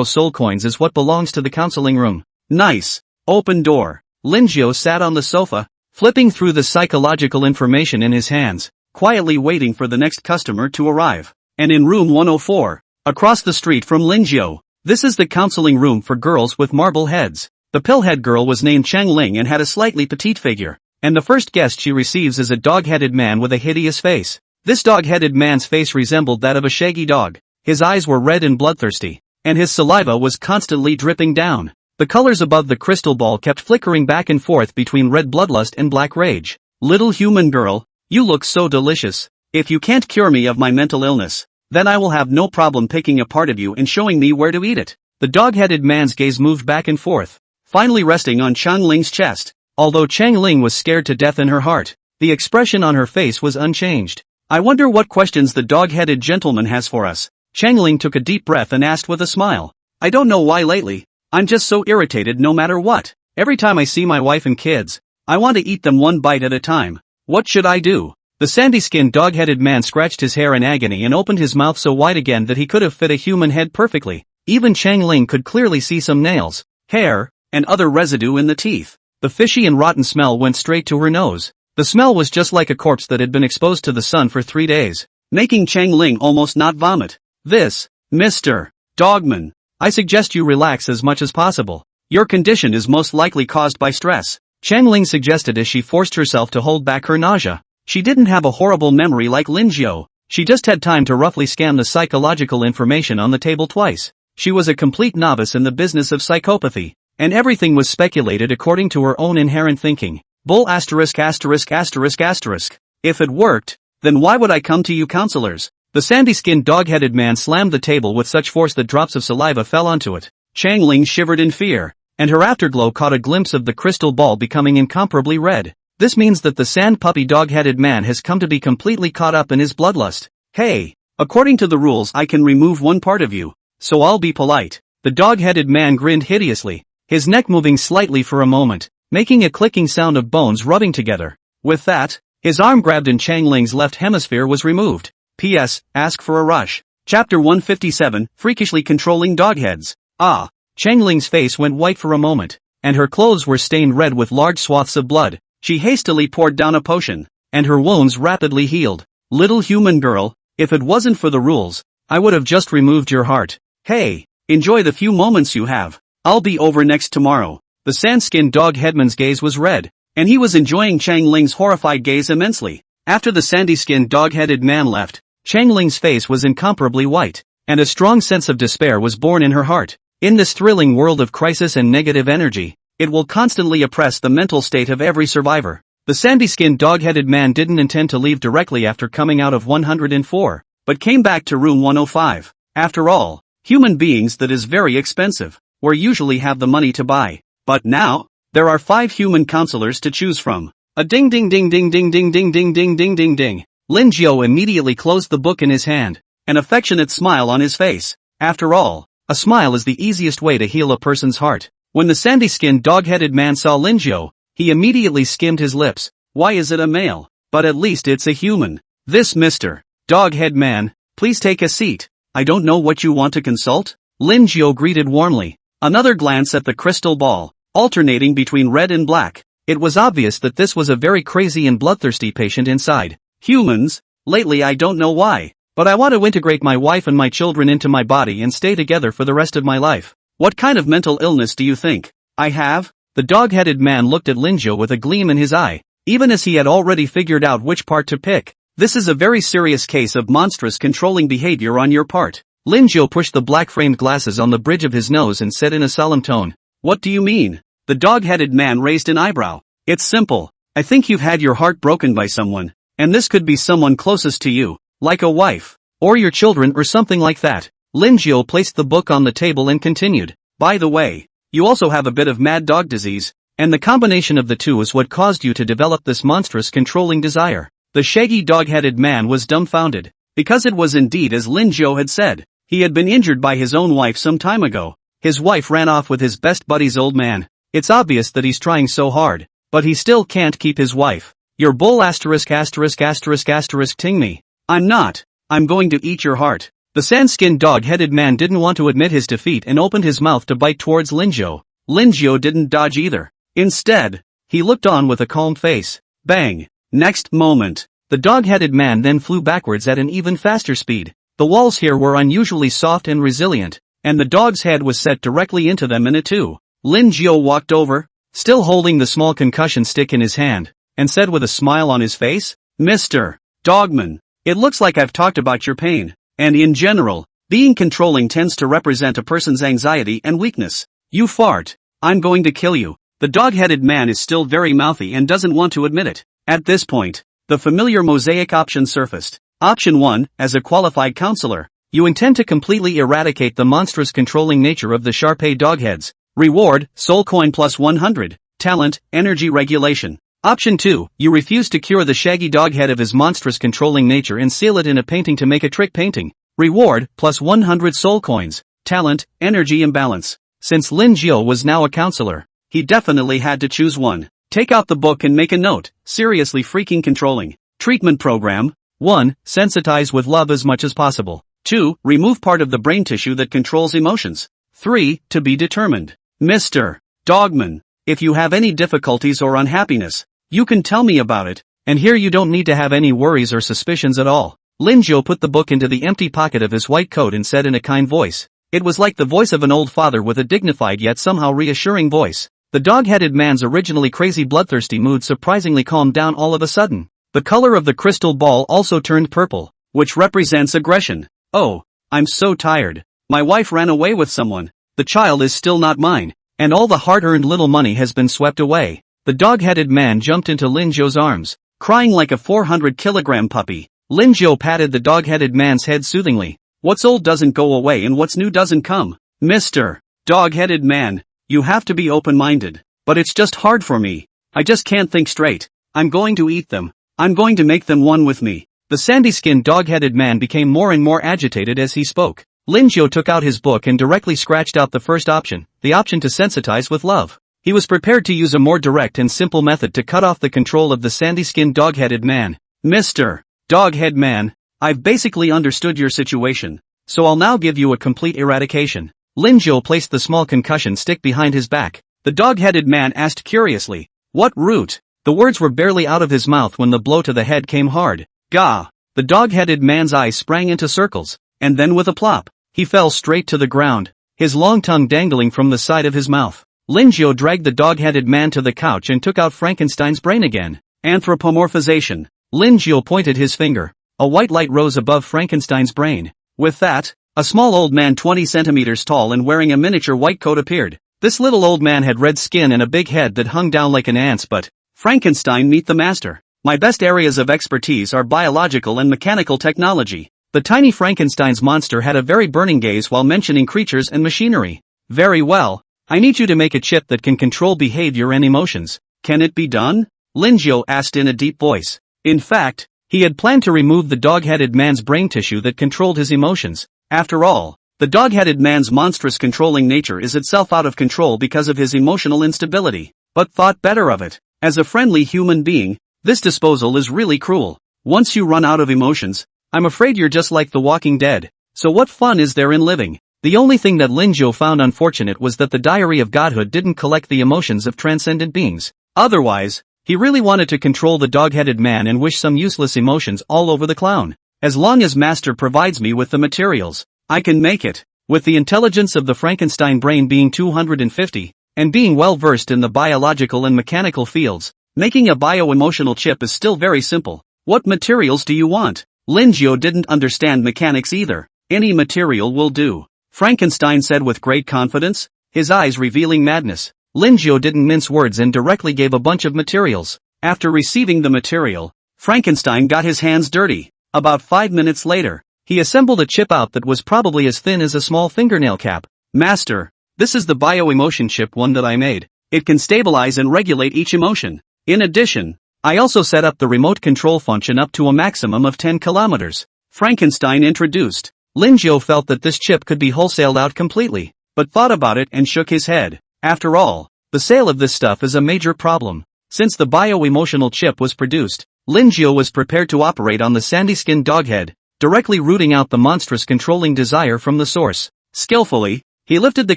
soul coins is what belongs to the counseling room. Nice. Open door. Linjiao sat on the sofa, flipping through the psychological information in his hands, quietly waiting for the next customer to arrive. And in room 104, across the street from Linjiao, this is the counseling room for girls with marble heads. The pillhead girl was named Chang Ling and had a slightly petite figure, and the first guest she receives is a dog-headed man with a hideous face. This dog-headed man's face resembled that of a shaggy dog. His eyes were red and bloodthirsty, and his saliva was constantly dripping down. The colors above the crystal ball kept flickering back and forth between red bloodlust and black rage. Little human girl, you look so delicious. If you can't cure me of my mental illness, then I will have no problem picking a part of you and showing me where to eat it. The dog-headed man's gaze moved back and forth, finally resting on Chang Ling's chest. Although Chang Ling was scared to death in her heart, The expression on her face was unchanged. I wonder what questions the dog-headed gentleman has for us. Changling took a deep breath and asked with a smile. I don't know why lately. I'm just so irritated no matter what. Every time I see my wife and kids, I want to eat them one bite at a time. What should I do? The sandy-skinned dog-headed man scratched his hair in agony and opened his mouth so wide again that he could have fit a human head perfectly. Even Changling could clearly see some nails, hair, and other residue in the teeth. The fishy and rotten smell went straight to her nose. The smell was just like a corpse that had been exposed to the sun for 3 days, making Changling almost not vomit. This, Mr. Dogman, I suggest you relax as much as possible. Your condition is most likely caused by stress, Changling suggested as she forced herself to hold back her nausea. She didn't have a horrible memory like Lin Jiao. She just had time to roughly scan the psychological information on the table twice. She was a complete novice in the business of psychopathy, and everything was speculated according to her own inherent thinking. Bull asterisk asterisk asterisk asterisk. If it worked, then why would I come to you counselors? The sandy-skinned dog-headed man slammed the table with such force that drops of saliva fell onto it. Changling shivered in fear, and her afterglow caught a glimpse of the crystal ball becoming incomparably red. This means that the sand puppy dog-headed man has come to be completely caught up in his bloodlust. Hey, according to the rules I can remove one part of you, so I'll be polite. The dog-headed man grinned hideously, his neck moving slightly for a moment, making a clicking sound of bones rubbing together. With that, his arm grabbed and Changling's left hemisphere was removed. P.S. Ask for a rush. Chapter 157, Freakishly Controlling Dogheads. Ah. Changling's face went white for a moment, and her clothes were stained red with large swaths of blood. She hastily poured down a potion, and her wounds rapidly healed. Little human girl, if it wasn't for the rules, I would have just removed your heart. Hey, enjoy the few moments you have. I'll be over next tomorrow. The sand-skinned dog headman's gaze was red, and he was enjoying Changling's horrified gaze immensely. After the sandy-skinned dog-headed man left, Changling's face was incomparably white, and a strong sense of despair was born in her heart. In this thrilling world of crisis and negative energy, it will constantly oppress the mental state of every survivor. The sandy-skinned dog-headed man didn't intend to leave directly after coming out of 104, but came back to room 105. After all, human beings that is very expensive, or usually have the money to buy. But now, there are 5 human counselors to choose from. A ding ding ding ding ding ding ding ding ding ding ding ding. Lin Jiao immediately closed the book in his hand, an affectionate smile on his face. After all, a smile is the easiest way to heal a person's heart. When the sandy-skinned dog-headed man saw Lin Jiao, he immediately skimmed his lips. Why is it a male? But at least it's a human. This Mr. Dog-head man, please take a seat. I don't know what you want to consult? Lin Jiao greeted warmly. Another glance at the crystal ball, alternating between red and black. It was obvious that this was a very crazy and bloodthirsty patient inside. Humans, lately I don't know why, but I want to integrate my wife and my children into my body and stay together for the rest of my life. What kind of mental illness do you think I have? The dog-headed man looked at Lin Jiao with a gleam in his eye, even as he had already figured out which part to pick. This is a very serious case of monstrous controlling behavior on your part. Lin Jiao pushed the black-framed glasses on the bridge of his nose and said in a solemn tone, What do you mean? The dog-headed man raised an eyebrow. It's simple. I think you've had your heart broken by someone, and this could be someone closest to you, like a wife, or your children or something like that. Lin Jiao placed the book on the table and continued. By the way, you also have a bit of mad dog disease, and the combination of the two is what caused you to develop this monstrous controlling desire. The shaggy dog-headed man was dumbfounded, because it was indeed as Lin Jiao had said. He had been injured by his own wife some time ago. His wife ran off with his best buddy's old man. It's obvious that he's trying so hard, but he still can't keep his wife. Your bull asterisk asterisk asterisk asterisk ting me. I'm not. I'm going to eat your heart. The sand-skinned dog-headed man didn't want to admit his defeat and opened his mouth to bite towards Lin Jiao. Lin Jiao didn't dodge either. Instead, he looked on with a calm face. Bang! Next moment, the dog-headed man then flew backwards at an even faster speed. The walls here were unusually soft and resilient, and the dog's head was set directly into them in a two. Lin Jiao walked over, still holding the small concussion stick in his hand, and said with a smile on his face, Mr. Dogman, it looks like I've talked about your pain. And in general, being controlling tends to represent a person's anxiety and weakness. You fart. I'm going to kill you. The dog-headed man is still very mouthy and doesn't want to admit it. At this point, the familiar mosaic option surfaced. Option 1, as a qualified counselor, you intend to completely eradicate the monstrous controlling nature of the Shar-Pei dogheads. Reward, soul coin plus 100. Talent, energy regulation. Option 2, you refuse to cure the shaggy dog head of his monstrous controlling nature and seal it in a painting to make a trick painting. Reward, plus 100 soul coins. Talent, energy imbalance. Since Lin Jiao was now a counselor, he definitely had to choose one. Take out the book and make a note. Seriously freaking controlling. Treatment program. 1. Sensitize with love as much as possible. 2. Remove part of the brain tissue that controls emotions. 3. To be determined. Mr. Dogman, if you have any difficulties or unhappiness, you can tell me about it, and here you don't need to have any worries or suspicions at all. Lin Jiao put the book into the empty pocket of his white coat and said in a kind voice. It was like the voice of an old father with a dignified yet somehow reassuring voice. The dog-headed man's originally crazy bloodthirsty mood surprisingly calmed down all of a sudden. The color of the crystal ball also turned purple, which represents aggression. Oh, I'm so tired. My wife ran away with someone. The child is still not mine, and all the hard-earned little money has been swept away. The dog-headed man jumped into Lin Jiao's arms, crying like a 400-kilogram puppy. Lin Jiao patted the dog-headed man's head soothingly. What's old doesn't go away and what's new doesn't come. Mr. Dog-headed man, you have to be open-minded. But it's just hard for me. I just can't think straight. I'm going to eat them. I'm going to make them one with me. The sandy-skinned dog-headed man became more and more agitated as he spoke. Lin Jiao took out his book and directly scratched out the first option, the option to sensitize with love. He was prepared to use a more direct and simple method to cut off the control of the sandy-skinned dog-headed man. Mr. Dog-head man, I've basically understood your situation, so I'll now give you a complete eradication. Lin Jiao placed the small concussion stick behind his back. The dog-headed man asked curiously, what root? The words were barely out of his mouth when the blow to the head came hard. Gah! The dog-headed man's eyes sprang into circles, and then with a plop, he fell straight to the ground, his long tongue dangling from the side of his mouth. Lin Jiao dragged the dog-headed man to the couch and took out Frankenstein's brain again. Anthropomorphization. Lin Jiao pointed his finger. A white light rose above Frankenstein's brain. With that, a small old man 20 centimeters tall and wearing a miniature white coat appeared. This little old man had red skin and a big head that hung down like an ant's, but Frankenstein, meet the master. My best areas of expertise are biological and mechanical technology. The tiny Frankenstein's monster had a very burning gaze while mentioning creatures and machinery. Very well. I need you to make a chip that can control behavior and emotions. Can it be done? Lin Jiao asked in a deep voice. In fact, he had planned to remove the dog-headed man's brain tissue that controlled his emotions. After all, the dog-headed man's monstrous controlling nature is itself out of control because of his emotional instability. But thought better of it. As a friendly human being, this disposal is really cruel. Once you run out of emotions, I'm afraid you're just like the Walking Dead. So what fun is there in living? The only thing that Lin Jiao found unfortunate was that the Diary of Godhood didn't collect the emotions of transcendent beings. Otherwise, he really wanted to control the dog-headed man and wish some useless emotions all over the clown. As long as Master provides me with the materials, I can make it. With the intelligence of the Frankenstein brain being 250, and being well versed in the biological and mechanical fields, making a bio-emotional chip is still very simple. What materials do you want? Lin Jiao didn't understand mechanics either. Any material will do, Frankenstein said with great confidence, his eyes revealing madness. Lin Jiao didn't mince words and directly gave a bunch of materials. After receiving the material, Frankenstein got his hands dirty. About 5 minutes later, he assembled a chip out that was probably as thin as a small fingernail cap. Master, this is the bio-emotion chip one that I made. It can stabilize and regulate each emotion. In addition, I also set up the remote control function up to a maximum of 10 kilometers. Frankenstein introduced. Lin Jiao felt that this chip could be wholesaled out completely, but thought about it and shook his head. After all, the sale of this stuff is a major problem. Since the bio-emotional chip was produced, Lin Jiao was prepared to operate on the sandy-skinned doghead, directly rooting out the monstrous controlling desire from the source. Skillfully, he lifted the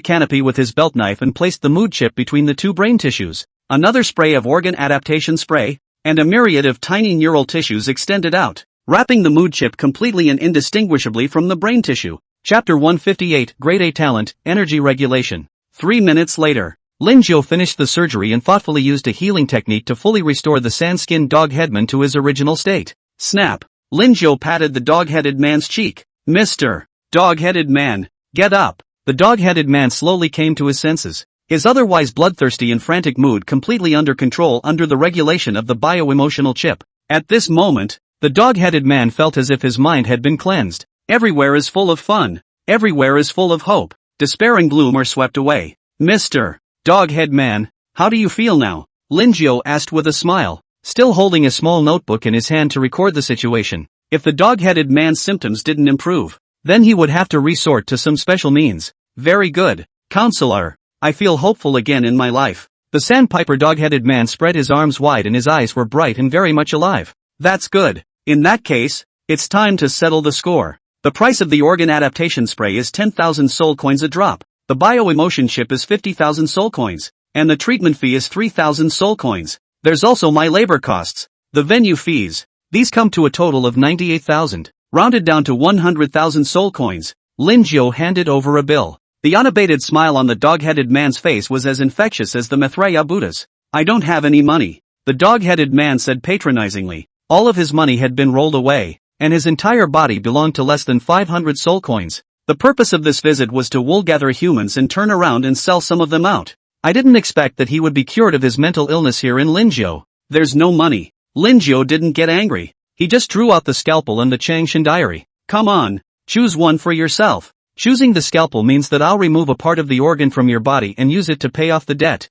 canopy with his belt knife and placed the mood chip between the two brain tissues. Another spray of organ adaptation spray, and a myriad of tiny neural tissues extended out, wrapping the mood chip completely and indistinguishably from the brain tissue. Chapter 158, Grade A Talent, Energy Regulation. 3 minutes later, Lin Jiao finished the surgery and thoughtfully used a healing technique to fully restore the sand-skinned dog headman to his original state. Snap! Lin Jiao patted the dog-headed man's cheek. Mr. Dog-headed man, get up! The dog-headed man slowly came to his senses, his otherwise bloodthirsty and frantic mood completely under control under the regulation of the bio-emotional chip. At this moment, the dog-headed man felt as if his mind had been cleansed. Everywhere is full of fun. Everywhere is full of hope. Despair and gloom are swept away. Mr. Dog-head man, how do you feel now? Linjiao asked with a smile, still holding a small notebook in his hand to record the situation. If the dog-headed man's symptoms didn't improve, then he would have to resort to some special means. Very good, counselor. I feel hopeful again in my life. The sandpiper dog-headed man spread his arms wide and his eyes were bright and very much alive. That's good. In that case, it's time to settle the score. The price of the organ adaptation spray is 10,000 soul coins a drop. The bio-emotion chip is 50,000 soul coins. And the treatment fee is 3,000 soul coins. There's also my labor costs. The venue fees. These come to a total of 98,000. Rounded down to 100,000 soul coins. Linjiao handed over a bill. The unabated smile on the dog-headed man's face was as infectious as the Maitreya Buddha's. I don't have any money, the dog-headed man said patronizingly. All of his money had been rolled away, and his entire body belonged to less than 500 soul coins. The purpose of this visit was to wool-gather humans and turn around and sell some of them out. I didn't expect that he would be cured of his mental illness here in Linjiao. There's no money. Linjiao didn't get angry. He just drew out the scalpel and the Changshan diary. Come on, choose one for yourself. Choosing the scalpel means that I'll remove a part of the organ from your body and use it to pay off the debt.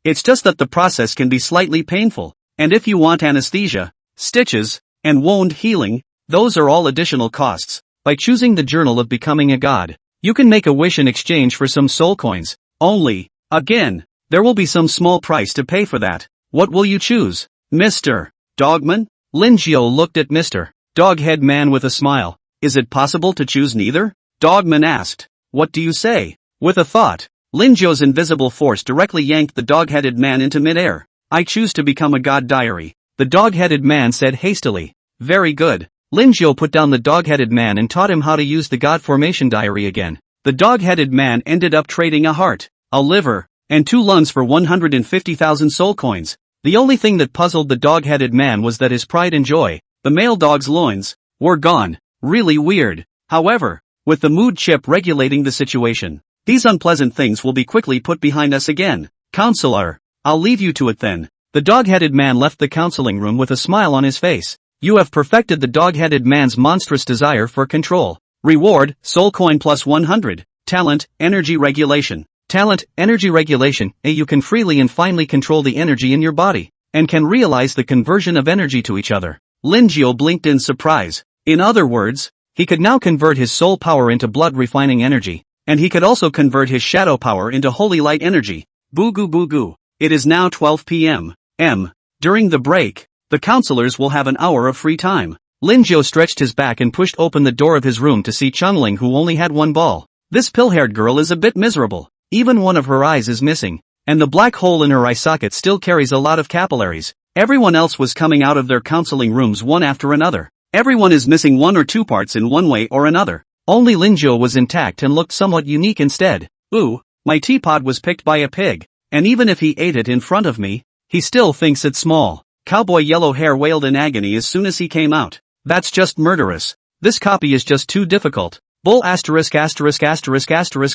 It's just that the process can be slightly painful. And if you want anesthesia, stitches, and wound healing, those are all additional costs. By choosing the journal of becoming a god, you can make a wish in exchange for some soul coins. Only, again, there will be some small price to pay for that. What will you choose, Mr. Dogman? Linjiao looked at Mr. Doghead Man with a smile. Is it possible to choose neither? Dogman asked. What do you say? With a thought, Linjiao's invisible force directly yanked the dog-headed man into midair. I choose to become a god diary, the dog-headed man said hastily. Very good. Linjiao put down the dog-headed man and taught him how to use the god formation diary again. The dog-headed man ended up trading a heart, a liver, and 2 lungs for 150,000 soul coins. The only thing that puzzled the dog-headed man was that his pride and joy, the male dog's loins, were gone. Really weird. However, with the mood chip regulating the situation, these unpleasant things will be quickly put behind us again. Counselor, I'll leave you to it then. The dog-headed man left the counseling room with a smile on his face. You have perfected the dog-headed man's monstrous desire for control. Reward, soul coin plus 100. Talent, energy regulation. Talent, energy regulation. You can freely and finely control the energy in your body, and can realize the conversion of energy to each other. Linjiao blinked in surprise. In other words, he could now convert his soul power into blood refining energy, and he could also convert his shadow power into holy light energy. Boo-goo boo-goo. It is now 12 p.m. During the break, the counselors will have an hour of free time. Linjiao stretched his back and pushed open the door of his room to see Chungling, who only had one ball. This pill-haired girl is a bit miserable. Even one of her eyes is missing, and the black hole in her eye socket still carries a lot of capillaries. Everyone else was coming out of their counseling rooms one after another. Everyone is missing 1 or 2 parts in one way or another. Only Linjiao was intact and looked somewhat unique instead. Ooh, my teapot was picked by a pig, and even if he ate it in front of me, he still thinks it's small. Cowboy Yellow Hair wailed in agony as soon as he came out. That's just murderous. This copy is just too difficult. Bull *****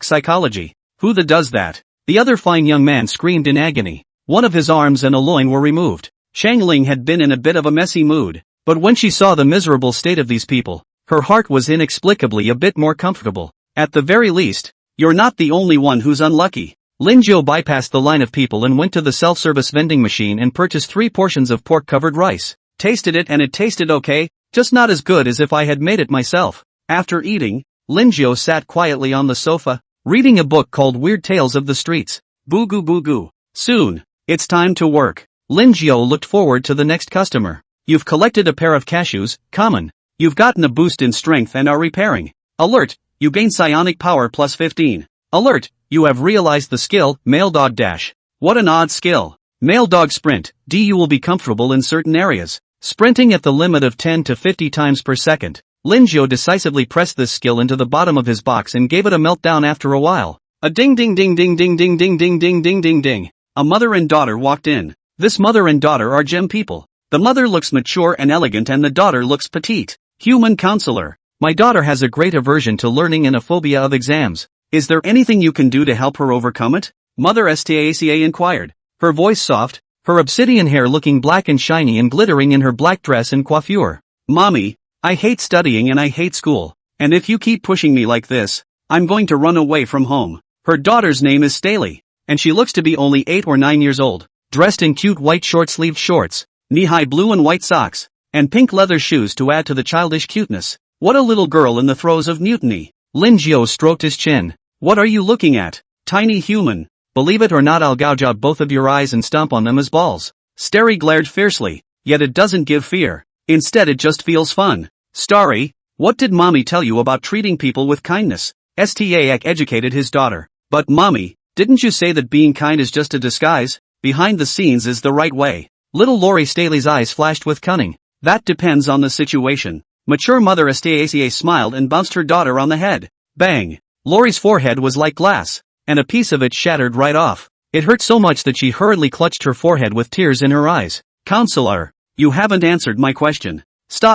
psychology. Who the does that? The other fine young man screamed in agony. One of his arms and a loin were removed. Shangling had been in a bit of a messy mood, but when she saw the miserable state of these people, her heart was inexplicably a bit more comfortable. At the very least, you're not the only one who's unlucky. Linjiao bypassed the line of people and went to the self-service vending machine and purchased 3 portions of pork-covered rice. Tasted it and it tasted okay, just not as good as if I had made it myself. After eating, Linjiao sat quietly on the sofa, reading a book called Weird Tales of the Streets. Boo-goo boo-goo. Soon, it's time to work. Linjiao looked forward to the next customer. You've collected a pair of cashews, common. You've gotten a boost in strength and are repairing. Alert, you gain psionic power plus 15. Alert, you have realized the skill, male dog dash. What an odd skill. Male dog sprint, you will be comfortable in certain areas, sprinting at the limit of 10 to 50 times per second. Linjiao decisively pressed this skill into the bottom of his box and gave it a meltdown after a while. A ding ding ding ding ding ding ding ding ding ding ding ding. A mother and daughter walked in. This mother and daughter are gem people. The mother looks mature and elegant and the daughter looks petite. Human counselor. My daughter has a great aversion to learning and a phobia of exams. Is there anything you can do to help her overcome it? Mother Staca inquired. Her voice soft, her obsidian hair looking black and shiny and glittering in her black dress and coiffure. Mommy, I hate studying and I hate school. And if you keep pushing me like this, I'm going to run away from home. Her daughter's name is Staley, and she looks to be only 8 or 9 years old. dressed in cute white short-sleeved shorts, knee-high blue and white socks, and pink leather shoes to add to the childish cuteness. What a little girl in the throes of mutiny. Lin Jiao stroked his chin. What are you looking at? Tiny human. Believe it or not, I'll gouge out both of your eyes and stomp on them as balls. Starry glared fiercely, yet it doesn't give fear. Instead it just feels fun. Starry, what did mommy tell you about treating people with kindness? Staak educated his daughter. But mommy, didn't you say that being kind is just a disguise? Behind the scenes is the right way. Little Lori Staley's eyes flashed with cunning. That depends on the situation. Mature mother Staak smiled and bounced her daughter on the head. Bang! Lori's forehead was like glass, and a piece of it shattered right off. It hurt so much that she hurriedly clutched her forehead with tears in her eyes. Counselor, you haven't answered my question.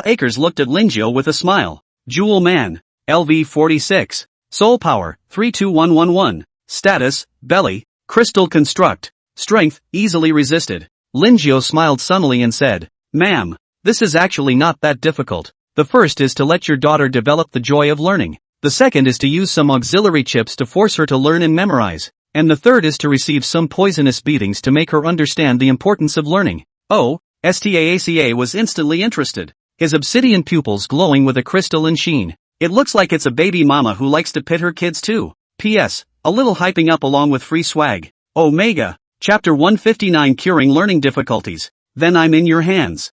Akers looked at Lin Jiao with a smile. Jewel Man, LV 46. Soul Power, 32111. Status, Belly, Crystal Construct. Strength, easily resisted. Lin Jiao smiled sunnily and said, Ma'am, this is actually not that difficult. The first is to let your daughter develop the joy of learning. The second is to use some auxiliary chips to force her to learn and memorize. And the third is to receive some poisonous beatings to make her understand the importance of learning. Oh, Staaka was instantly interested, his obsidian pupils glowing with a crystalline sheen. It looks like it's a baby mama who likes to pit her kids too. P.S. A little hyping up along with free swag. Omega. Chapter 159 Curing Learning Difficulties. Then I'm in your hands.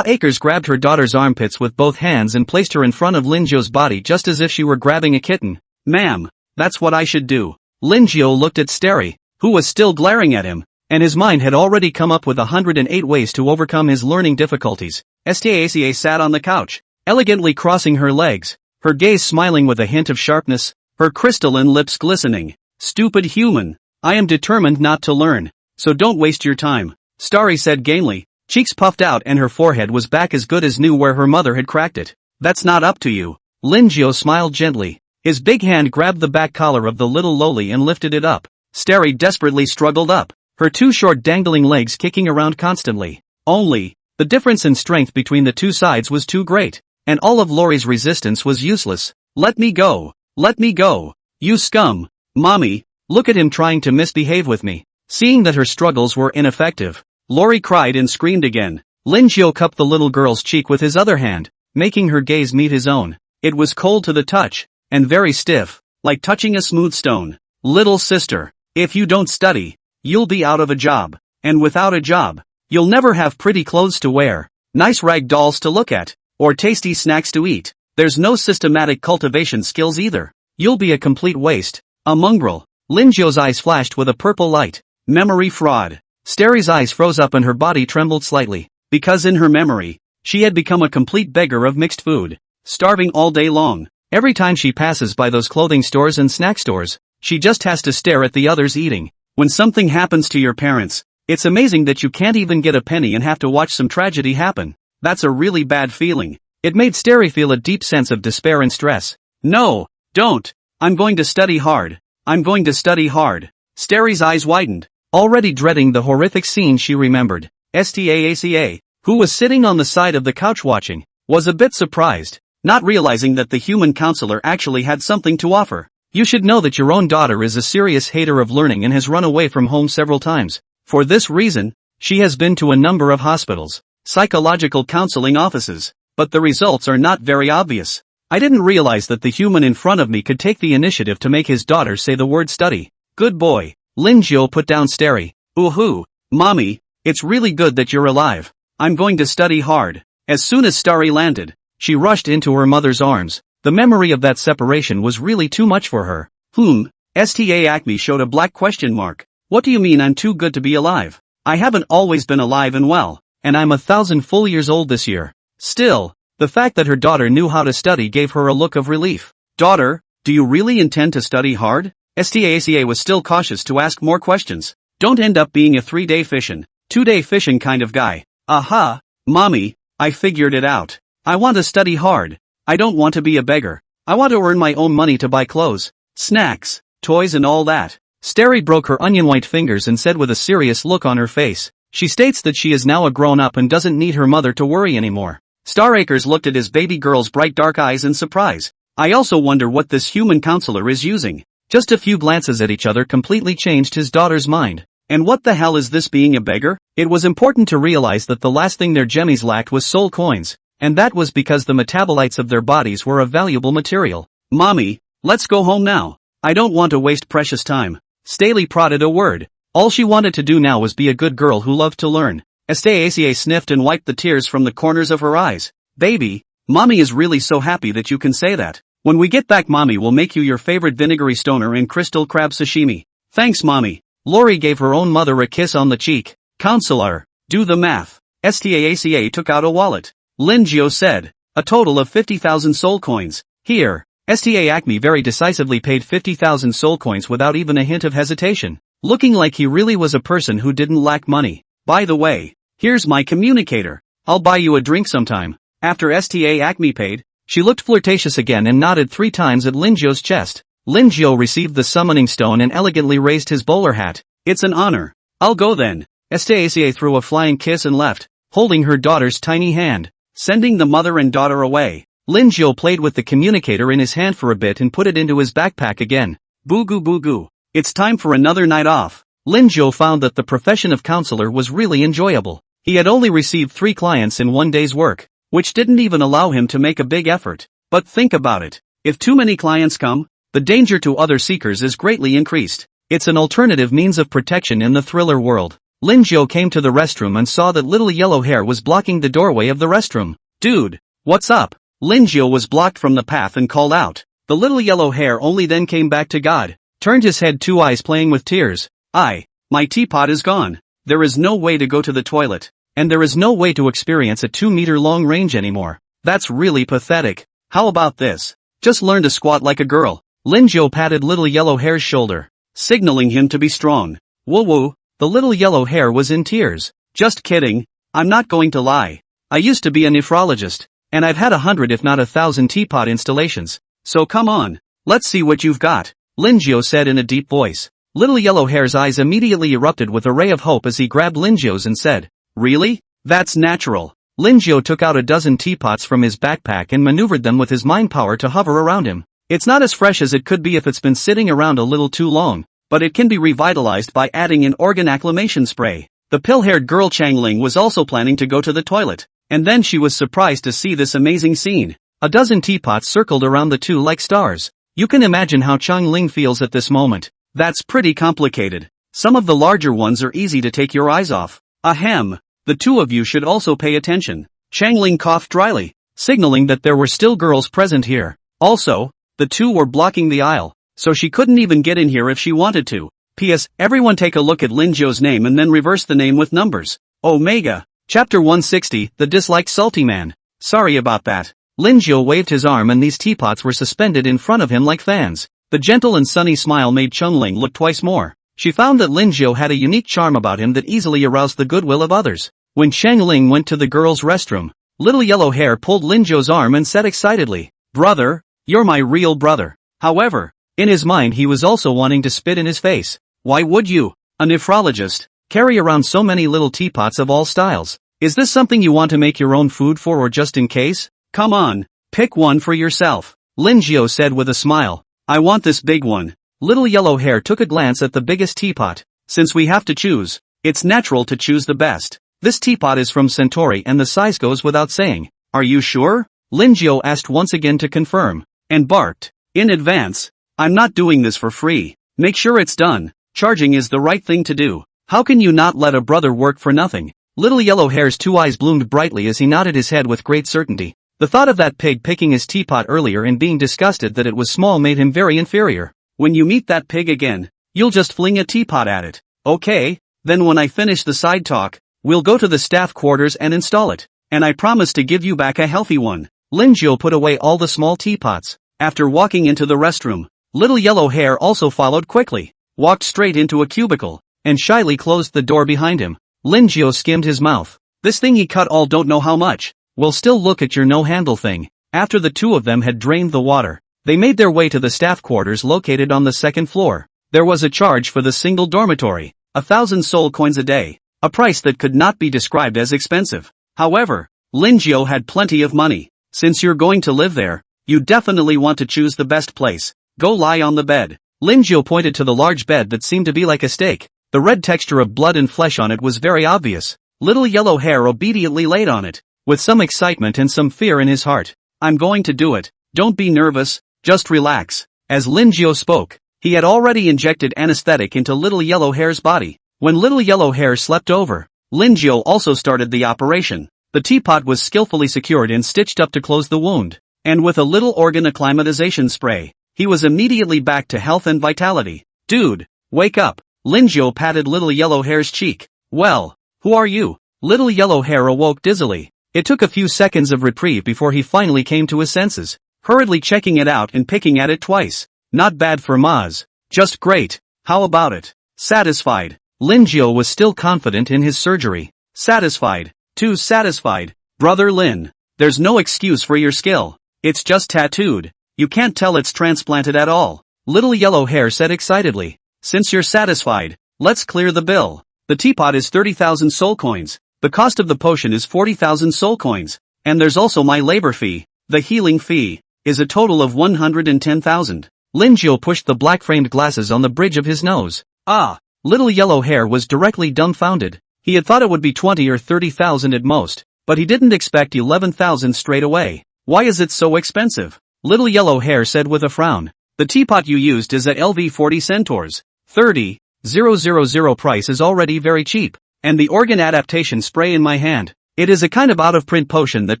Akers grabbed her daughter's armpits with both hands and placed her in front of Lin Jiao's body just as if she were grabbing a kitten. Ma'am, that's what I should do. Lin Jiao looked at Starry, who was still glaring at him, and his mind had already come up with 108 ways to overcome his learning difficulties. Staaka sat on the couch, elegantly crossing her legs, her gaze smiling with a hint of sharpness, her crystalline lips glistening. Stupid human. I am determined not to learn, so don't waste your time. Starry said gamely, cheeks puffed out and her forehead was back as good as new where her mother had cracked it. That's not up to you. Lin Jiao smiled gently. His big hand grabbed the back collar of the little lowly and lifted it up. Starry desperately struggled up, her two short dangling legs kicking around constantly. Only, the difference in strength between the two sides was too great, and all of Lori's resistance was useless. Let me go. Let me go. You scum. Mommy, look at him trying to misbehave with me. Seeing that her struggles were ineffective, Lori cried and screamed again. Lin Jiao cupped the little girl's cheek with his other hand, making her gaze meet his own. It was cold to the touch, and very stiff, like touching a smooth stone. Little sister, if you don't study, you'll be out of a job. And without a job, you'll never have pretty clothes to wear, nice rag dolls to look at, or tasty snacks to eat. There's no systematic cultivation skills either. You'll be a complete waste, a mongrel. Lin Jiao's eyes flashed with a purple light. Memory fraud. Starry's eyes froze up and her body trembled slightly, because in her memory, she had become a complete beggar of mixed food, starving all day long. Every time she passes by those clothing stores and snack stores, she just has to stare at the others eating. When something happens to your parents, it's amazing that you can't even get a penny and have to watch some tragedy happen. That's a really bad feeling. It made Starry feel a deep sense of despair and stress. No, don't. I'm going to study hard. I'm going to study hard. Starry's eyes widened, already dreading the horrific scene she remembered. Staaka, who was sitting on the side of the couch watching, was a bit surprised, not realizing that the human counselor actually had something to offer. You should know that your own daughter is a serious hater of learning and has run away from home several times. For this reason, she has been to a number of hospitals, psychological counseling offices, but the results are not very obvious. I didn't realize that the human in front of me could take the initiative to make his daughter say the word study. Good boy. Lin Jiao put down Starry. Ooh-hoo, mommy, it's really good that you're alive. I'm going to study hard. As soon as Starry landed, she rushed into her mother's arms. The memory of that separation was really too much for her. Staak showed a black question mark. What do you mean I'm too good to be alive? I haven't always been alive and well, and I'm 1,000 full years old this year. Still, the fact that her daughter knew how to study gave her a look of relief. Daughter, do you really intend to study hard? Staaka was still cautious to ask more questions. Don't end up being a 3-day fishin', 2-day fishin' kind of guy. Aha, mommy, I figured it out. I want to study hard. I don't want to be a beggar. I want to earn my own money to buy clothes, snacks, toys and all that. Starry broke her onion-white fingers and said with a serious look on her face, she states that she is now a grown-up and doesn't need her mother to worry anymore. Staakers looked at his baby girl's bright dark eyes in surprise. I also wonder what this human counselor is using. Just a few glances at each other completely changed his daughter's mind. And what the hell is this being a beggar? It was important to realize that the last thing their jemmies lacked was soul coins, and that was because the metabolites of their bodies were a valuable material. Mommy, let's go home now. I don't want to waste precious time. Staley prodded a word. All she wanted to do now was be a good girl who loved to learn. Stacia sniffed and wiped the tears from the corners of her eyes. Baby, Mommy is really so happy that you can say that. When we get back, Mommy will make you your favorite vinegary stoner and crystal crab sashimi. Thanks, Mommy. Lori gave her own mother a kiss on the cheek. Counselor, do the math. Stacia took out a wallet. Lin Jiao said, a total of 50,000 soul coins. Here. Sta Acme very decisively paid 50,000 soul coins without even a hint of hesitation, looking like he really was a person who didn't lack money. By the way, here's my communicator. I'll buy you a drink sometime. After Sta Acme paid, she looked flirtatious again and nodded 3 times at Lin Jiao's chest. Lin Jiao received the summoning stone and elegantly raised his bowler hat. It's an honor. I'll go then. Stacia threw a flying kiss and left, holding her daughter's tiny hand, sending the mother and daughter away. Lin Jiao played with the communicator in his hand for a bit and put it into his backpack again. Boo goo. It's time for another night off. Lin Jiao found that the profession of counselor was really enjoyable. He had only received 3 clients in one day's work, which didn't even allow him to make a big effort. But think about it. If too many clients come, the danger to other seekers is greatly increased. It's an alternative means of protection in the thriller world. Lin Jiao came to the restroom and saw that little yellow hair was blocking the doorway of the restroom. Dude, what's up? Lin Jiao was blocked from the path and called out. The little yellow hair only then came back to God, turned his head, 2 eyes playing with tears. My teapot is gone. There is no way to go to the toilet. And there is no way to experience a 2-meter long range anymore. That's really pathetic. How about this? Just learn to squat like a girl. Lin Jiao patted little yellow hair's shoulder, signaling him to be strong. Woo. The little yellow hair was in tears. Just kidding. I'm not going to lie. I used to be a nephrologist, and I've had 100 if not 1,000 teapot installations. So come on. Let's see what you've got. Lin Jiao said in a deep voice. Little yellow hair's eyes immediately erupted with a ray of hope as he grabbed Lin Jiao's and said, really? That's natural. Lin Jiao took out a dozen teapots from his backpack and maneuvered them with his mind power to hover around him. It's not as fresh as it could be if it's been sitting around a little too long, but it can be revitalized by adding an organ acclimation spray. The pill-haired girl Changling was also planning to go to the toilet, and then she was surprised to see this amazing scene. A dozen teapots circled around the two like stars. You can imagine how Changling feels at this moment. That's pretty complicated. Some of the larger ones are easy to take your eyes off. Ahem. The two of you should also pay attention. Changling coughed dryly, signaling that there were still girls present here. Also, the two were blocking the aisle, so she couldn't even get in here if she wanted to. P.S. Everyone take a look at Lin Jiao's name and then reverse the name with numbers. Omega. Chapter 160, The Disliked Salty Man. Sorry about that. Lin Jiao waved his arm and these teapots were suspended in front of him like fans. The gentle and sunny smile made Changling look twice more. She found that Lin Jiao had a unique charm about him that easily aroused the goodwill of others. When Changling went to the girls' restroom, little yellow hair pulled Lin Jiao's arm and said excitedly, "Brother, you're my real brother." However, in his mind he was also wanting to spit in his face. Why would you, a nephrologist, carry around so many little teapots of all styles? Is this something you want to make your own food for or just in case? Come on, pick one for yourself. Lin Jiao said with a smile. I want this big one. Little yellow hair took a glance at the biggest teapot. Since we have to choose, it's natural to choose the best. This teapot is from Centauri and the size goes without saying. Are you sure? Lin Jiao asked once again to confirm, and barked, in advance. I'm not doing this for free. Make sure it's done. Charging is the right thing to do. How can you not let a brother work for nothing? Little yellow hair's two eyes bloomed brightly as he nodded his head with great certainty. The thought of that pig picking his teapot earlier and being disgusted that it was small made him very inferior. When you meet that pig again, you'll just fling a teapot at it. Okay, then when I finish the side talk, we'll go to the staff quarters and install it. And I promise to give you back a healthy one. Lin Jiao put away all the small teapots. After walking into the restroom, little yellow hair also followed quickly, walked straight into a cubicle, and shyly closed the door behind him. Lin Jiao skimmed his mouth. This thing he cut all don't know how much. We'll still look at your no-handle thing. After the two of them had drained the water, they made their way to the staff quarters located on the second floor. There was a charge for the single dormitory, 1,000 soul coins a day, a price that could not be described as expensive. However, Lin Jiao had plenty of money. Since you're going to live there, you definitely want to choose the best place. Go lie on the bed. Lin Jiao pointed to the large bed that seemed to be like a steak. The red texture of blood and flesh on it was very obvious. Little Yellow Hare obediently laid on it, with some excitement and some fear in his heart. I'm going to do it. Don't be nervous, just relax. As Lin Jiao spoke, he had already injected anesthetic into Little Yellow Hare's body. When Little Yellow Hare slept over, Lin Jiao also started the operation. The teapot was skillfully secured and stitched up to close the wound, and with a little organ acclimatization spray, he was immediately back to health and vitality. Dude, wake up. Lin Jiao patted Little Yellow Hare's cheek. Well, who are you? Little Yellow Hare awoke dizzily. It took a few seconds of reprieve before he finally came to his senses, hurriedly checking it out and picking at it twice. Not bad for Maz. Just great. How about it? Satisfied. Lin Jiao was still confident in his surgery. Satisfied. Too satisfied. Brother Lin, there's no excuse for your skill. It's just tattooed. You can't tell it's transplanted at all. Little Yellow Hare said excitedly. Since you're satisfied, let's clear the bill. The teapot is 30,000 soul coins. The cost of the potion is 40,000 soul coins. And there's also my labor fee. The healing fee is a total of 110,000. Lin Jiao pushed the black-framed glasses on the bridge of his nose. Ah! Little Yellow Hare was directly dumbfounded. He had thought it would be 20 or 30,000 at most, but he didn't expect 11,000 straight away. Why is it so expensive? Little Yellow Hare said with a frown. The teapot you used is at LV 40 centaurs. 30,000 price is already very cheap. And the organ adaptation spray in my hand. It is a kind of out-of-print potion that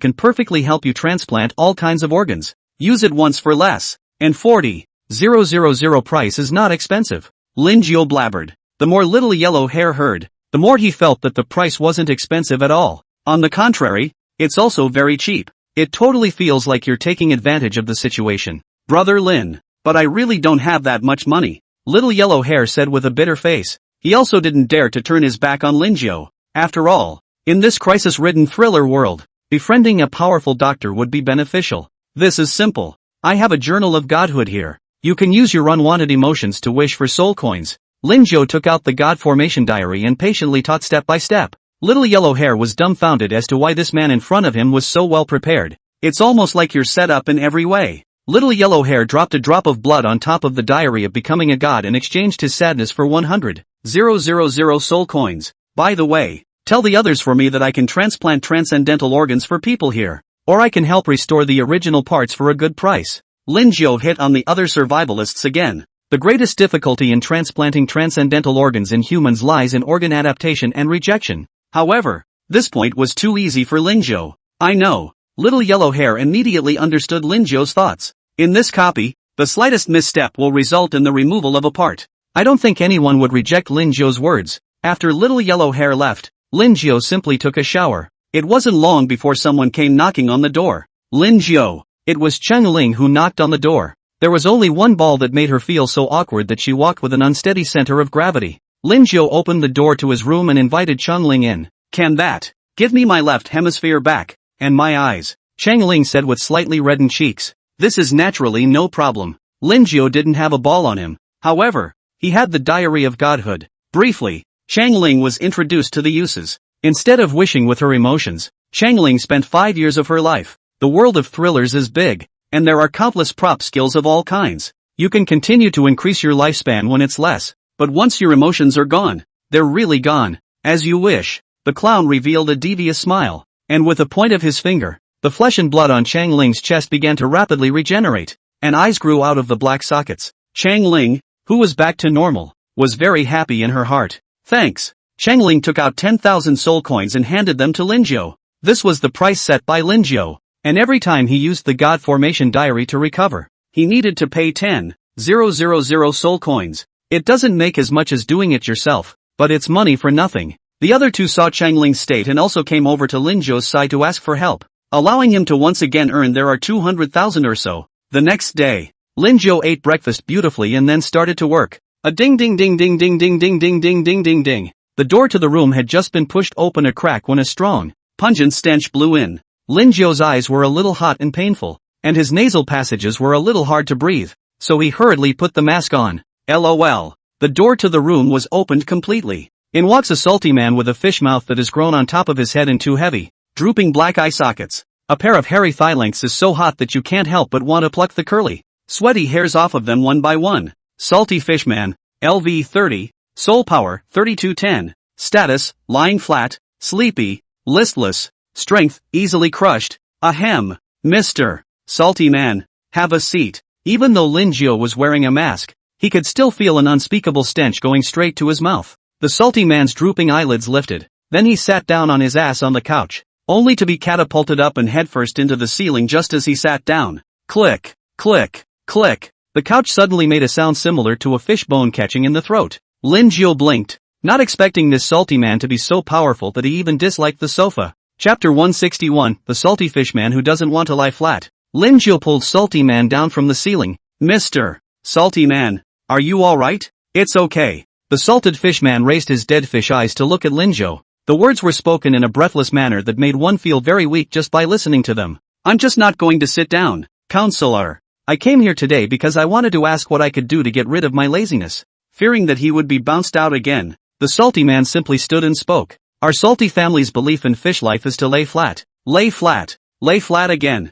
can perfectly help you transplant all kinds of organs. Use it once for less. And 40,000 price is not expensive. Lin Jiao blabbered. The more Little Yellow Hare heard, the more he felt that the price wasn't expensive at all. On the contrary, it's also very cheap. It totally feels like you're taking advantage of the situation. Brother Lin, but I really don't have that much money. Little Yellow Hare said with a bitter face. He also didn't dare to turn his back on Lin Jiao. After all, in this crisis-ridden thriller world, befriending a powerful doctor would be beneficial. This is simple. I have a journal of godhood here. You can use your unwanted emotions to wish for soul coins. Lin Jiao took out the God Formation diary and patiently taught step by step. Little Yellow Hare was dumbfounded as to why this man in front of him was so well prepared. It's almost like you're set up in every way. Little Yellow Hare dropped a drop of blood on top of the diary of becoming a god and exchanged his sadness for 100,000 soul coins. By the way, tell the others for me that I can transplant transcendental organs for people here. Or I can help restore the original parts for a good price. Lin Jiao hit on the other survivalists again. The greatest difficulty in transplanting transcendental organs in humans lies in organ adaptation and rejection. However, this point was too easy for Lin Jiao. I know. Little Yellow Hare immediately understood Lin Jiao's thoughts. In this copy, the slightest misstep will result in the removal of a part. I don't think anyone would reject Lin Jiao's words. After Little Yellow Hare left, Lin Jiao simply took a shower. It wasn't long before someone came knocking on the door. Lin Jiao. It was Cheng Ling who knocked on the door. There was only one ball that made her feel so awkward that she walked with an unsteady center of gravity. Lin Jiao opened the door to his room and invited Cheng Ling in. Can that? Give me my left hemisphere back. And my eyes. Cheng Ling said with slightly reddened cheeks. This is naturally no problem. Lin Jiao didn't have a ball on him. However, he had the Diary of Godhood. Briefly, Cheng Ling was introduced to the uses. Instead of wishing with her emotions, Cheng Ling spent 5 years of her life. The world of thrillers is big, and there are countless prop skills of all kinds. You can continue to increase your lifespan when it's less, but once your emotions are gone, they're really gone. As you wish. The clown revealed a devious smile, and with a point of his finger, the flesh and blood on Cheng Ling's chest began to rapidly regenerate, and eyes grew out of the black sockets. Cheng Ling, who was back to normal, was very happy in her heart. Thanks. Cheng Ling took out 10,000 soul coins and handed them to Lin Jiao. This was the price set by Lin Jiao, and every time he used the God Formation diary to recover, he needed to pay 10,000 soul coins. It doesn't make as much as doing it yourself, but it's money for nothing. The other two saw Cheng Ling's state and also came over to Lin Jiao's side to ask for help, allowing him to once again earn their 200,000 or so. The next day, Lin Jiao ate breakfast beautifully and then started to work. A ding ding ding ding ding ding ding ding ding ding ding ding. The door to the room had just been pushed open a crack when a strong, pungent stench blew in. Lin Jiao's eyes were a little hot and painful, and his nasal passages were a little hard to breathe, so he hurriedly put the mask on. LOL. The door to the room was opened completely. In walks a salty man with a fish mouth that has grown on top of his head and two heavy, drooping black eye sockets. A pair of hairy thigh lengths is so hot that you can't help but want to pluck the curly, sweaty hairs off of them one by one. Salty Fishman, LV 30, Soul power, 3210. Status, lying flat, sleepy, listless. Strength, easily crushed. Ahem. Mr. Salty Man, have a seat. Even though Lin Jiao was wearing a mask, he could still feel an unspeakable stench going straight to his mouth. The salty man's drooping eyelids lifted. Then he sat down on his ass on the couch, only to be catapulted up and headfirst into the ceiling just as he sat down. Click, click, click. The couch suddenly made a sound similar to a fish bone catching in the throat. Lin Jiao blinked, not expecting this salty man to be so powerful that he even disliked the sofa. Chapter 161, The Salty Fish Man Who Doesn't Want to Lie Flat. Lin Jiao pulled Salty Man down from the ceiling. Mr. Salty Man, are you alright? It's okay. The salted fish man raised his dead fish eyes to look at Lin Jiao. The words were spoken in a breathless manner that made one feel very weak just by listening to them. I'm just not going to sit down, counselor. I came here today because I wanted to ask what I could do to get rid of my laziness. Fearing that he would be bounced out again, the salty man simply stood and spoke. Our salty family's belief in fish life is to lay flat. Lay flat. Lay flat again.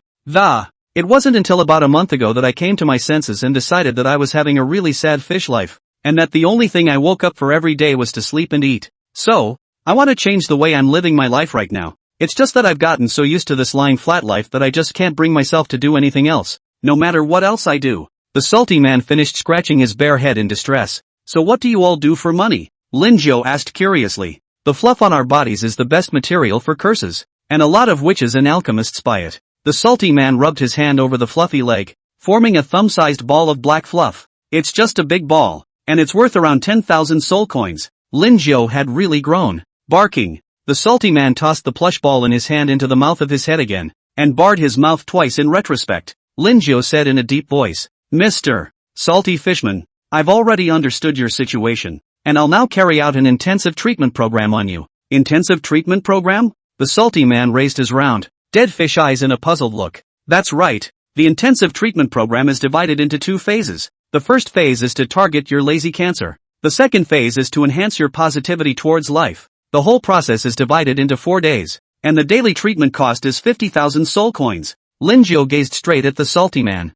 It wasn't until about a month ago that I came to my senses and decided that I was having a really sad fish life, and that the only thing I woke up for every day was to sleep and eat. So, I want to change the way I'm living my life right now. It's just that I've gotten so used to this lying flat life that I just can't bring myself to do anything else, no matter what else I do. The salty man finished scratching his bare head in distress. So what do you all do for money? Lin Jiao asked curiously. The fluff on our bodies is the best material for curses, and a lot of witches and alchemists buy it. The salty man rubbed his hand over the fluffy leg, forming a thumb-sized ball of black fluff. It's just a big ball, and it's worth around 10,000 soul coins. Lin Jiao had really grown. Barking. The salty man tossed the plush ball in his hand into the mouth of his head again, and barred his mouth twice in retrospect. Lin Jiao said in a deep voice, Mr. Salty Fishman, I've already understood your situation, and I'll now carry out an intensive treatment program on you. Intensive treatment program? The salty man raised his round, dead fish eyes in a puzzled look. That's right. The intensive treatment program is divided into 2 phases. The first phase is to target your lazy cancer. The second phase is to enhance your positivity towards life. The whole process is divided into 4 days, and the daily treatment cost is 50,000 soul coins. Lin Jiao gazed straight at the salty man.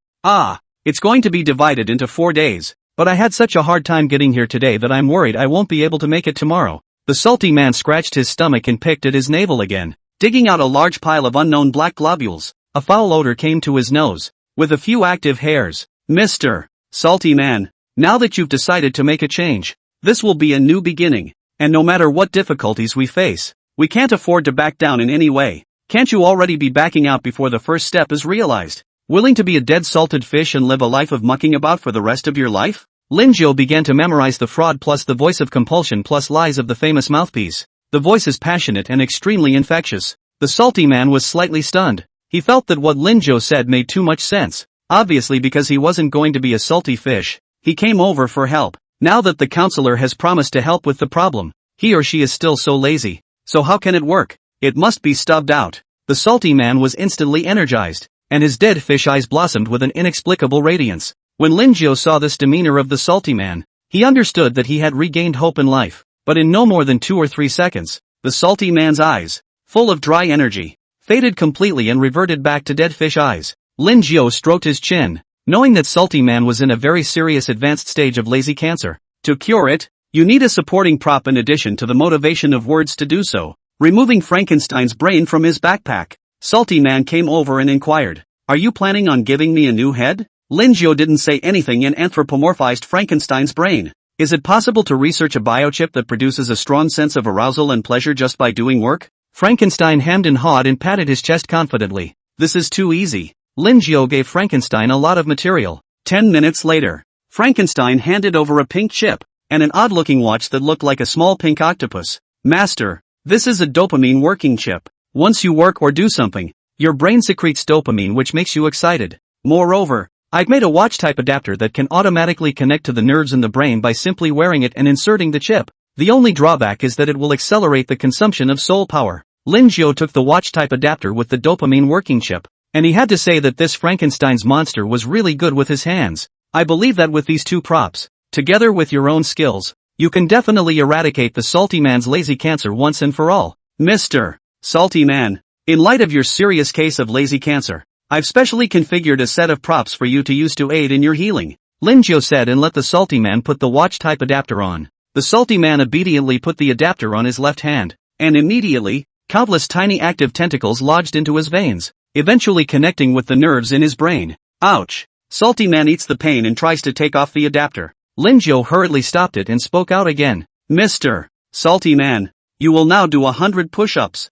It's going to be divided into 4 days. But I had such a hard time getting here today that I'm worried I won't be able to make it tomorrow. The salty man scratched his stomach and picked at his navel again, digging out a large pile of unknown black globules. A foul odor came to his nose, with a few active hairs. Mr. Salty Man, now that you've decided to make a change, this will be a new beginning, and no matter what difficulties we face, we can't afford to back down in any way. Can't you already be backing out before the first step is realized? Willing to be a dead salted fish and live a life of mucking about for the rest of your life? Lin Jiao began to memorize the fraud plus the voice of compulsion plus lies of the famous mouthpiece. The voice is passionate and extremely infectious. The salty man was slightly stunned. He felt that what Lin Jiao said made too much sense. Obviously because he wasn't going to be a salty fish, he came over for help. Now that the counselor has promised to help with the problem, he or she is still so lazy. So how can it work? It must be stubbed out. The salty man was instantly energized, and his dead fish eyes blossomed with an inexplicable radiance. When Lin Jiao saw this demeanor of the salty man, he understood that he had regained hope in life. But in no more than 2 or 3 seconds, the salty man's eyes, full of dry energy, faded completely and reverted back to dead fish eyes. Lin Jiao stroked his chin, knowing that salty man was in a very serious advanced stage of lazy cancer. To cure it, you need a supporting prop in addition to the motivation of words to do so. Removing Frankenstein's brain from his backpack, salty man came over and inquired, "Are you planning on giving me a new head?" Lin Jiao didn't say anything and anthropomorphized Frankenstein's brain. Is it possible to research a biochip that produces a strong sense of arousal and pleasure just by doing work? Frankenstein hemmed and hawed and patted his chest confidently. This is too easy. Lin Jiao gave Frankenstein a lot of material. 10 minutes later, Frankenstein handed over a pink chip, and an odd-looking watch that looked like a small pink octopus. Master, this is a dopamine working chip. Once you work or do something, your brain secretes dopamine which makes you excited. Moreover, I've made a watch-type adapter that can automatically connect to the nerves in the brain by simply wearing it and inserting the chip. The only drawback is that it will accelerate the consumption of soul power. Lin Jiao took the watch-type adapter with the dopamine working chip, and he had to say that this Frankenstein's monster was really good with his hands. I believe that with these 2 props, together with your own skills, you can definitely eradicate the salty man's lazy cancer once and for all. Mr. Salty Man, in light of your serious case of lazy cancer, I've specially configured a set of props for you to use to aid in your healing, Lin Jiao said and let the salty man put the watch-type adapter on. The salty man obediently put the adapter on his left hand, and immediately, countless tiny active tentacles lodged into his veins, eventually connecting with the nerves in his brain. Ouch! Salty man eats the pain and tries to take off the adapter. Linjo hurriedly stopped it and spoke out again. Mr. Salty man, you will now do 100 push-ups.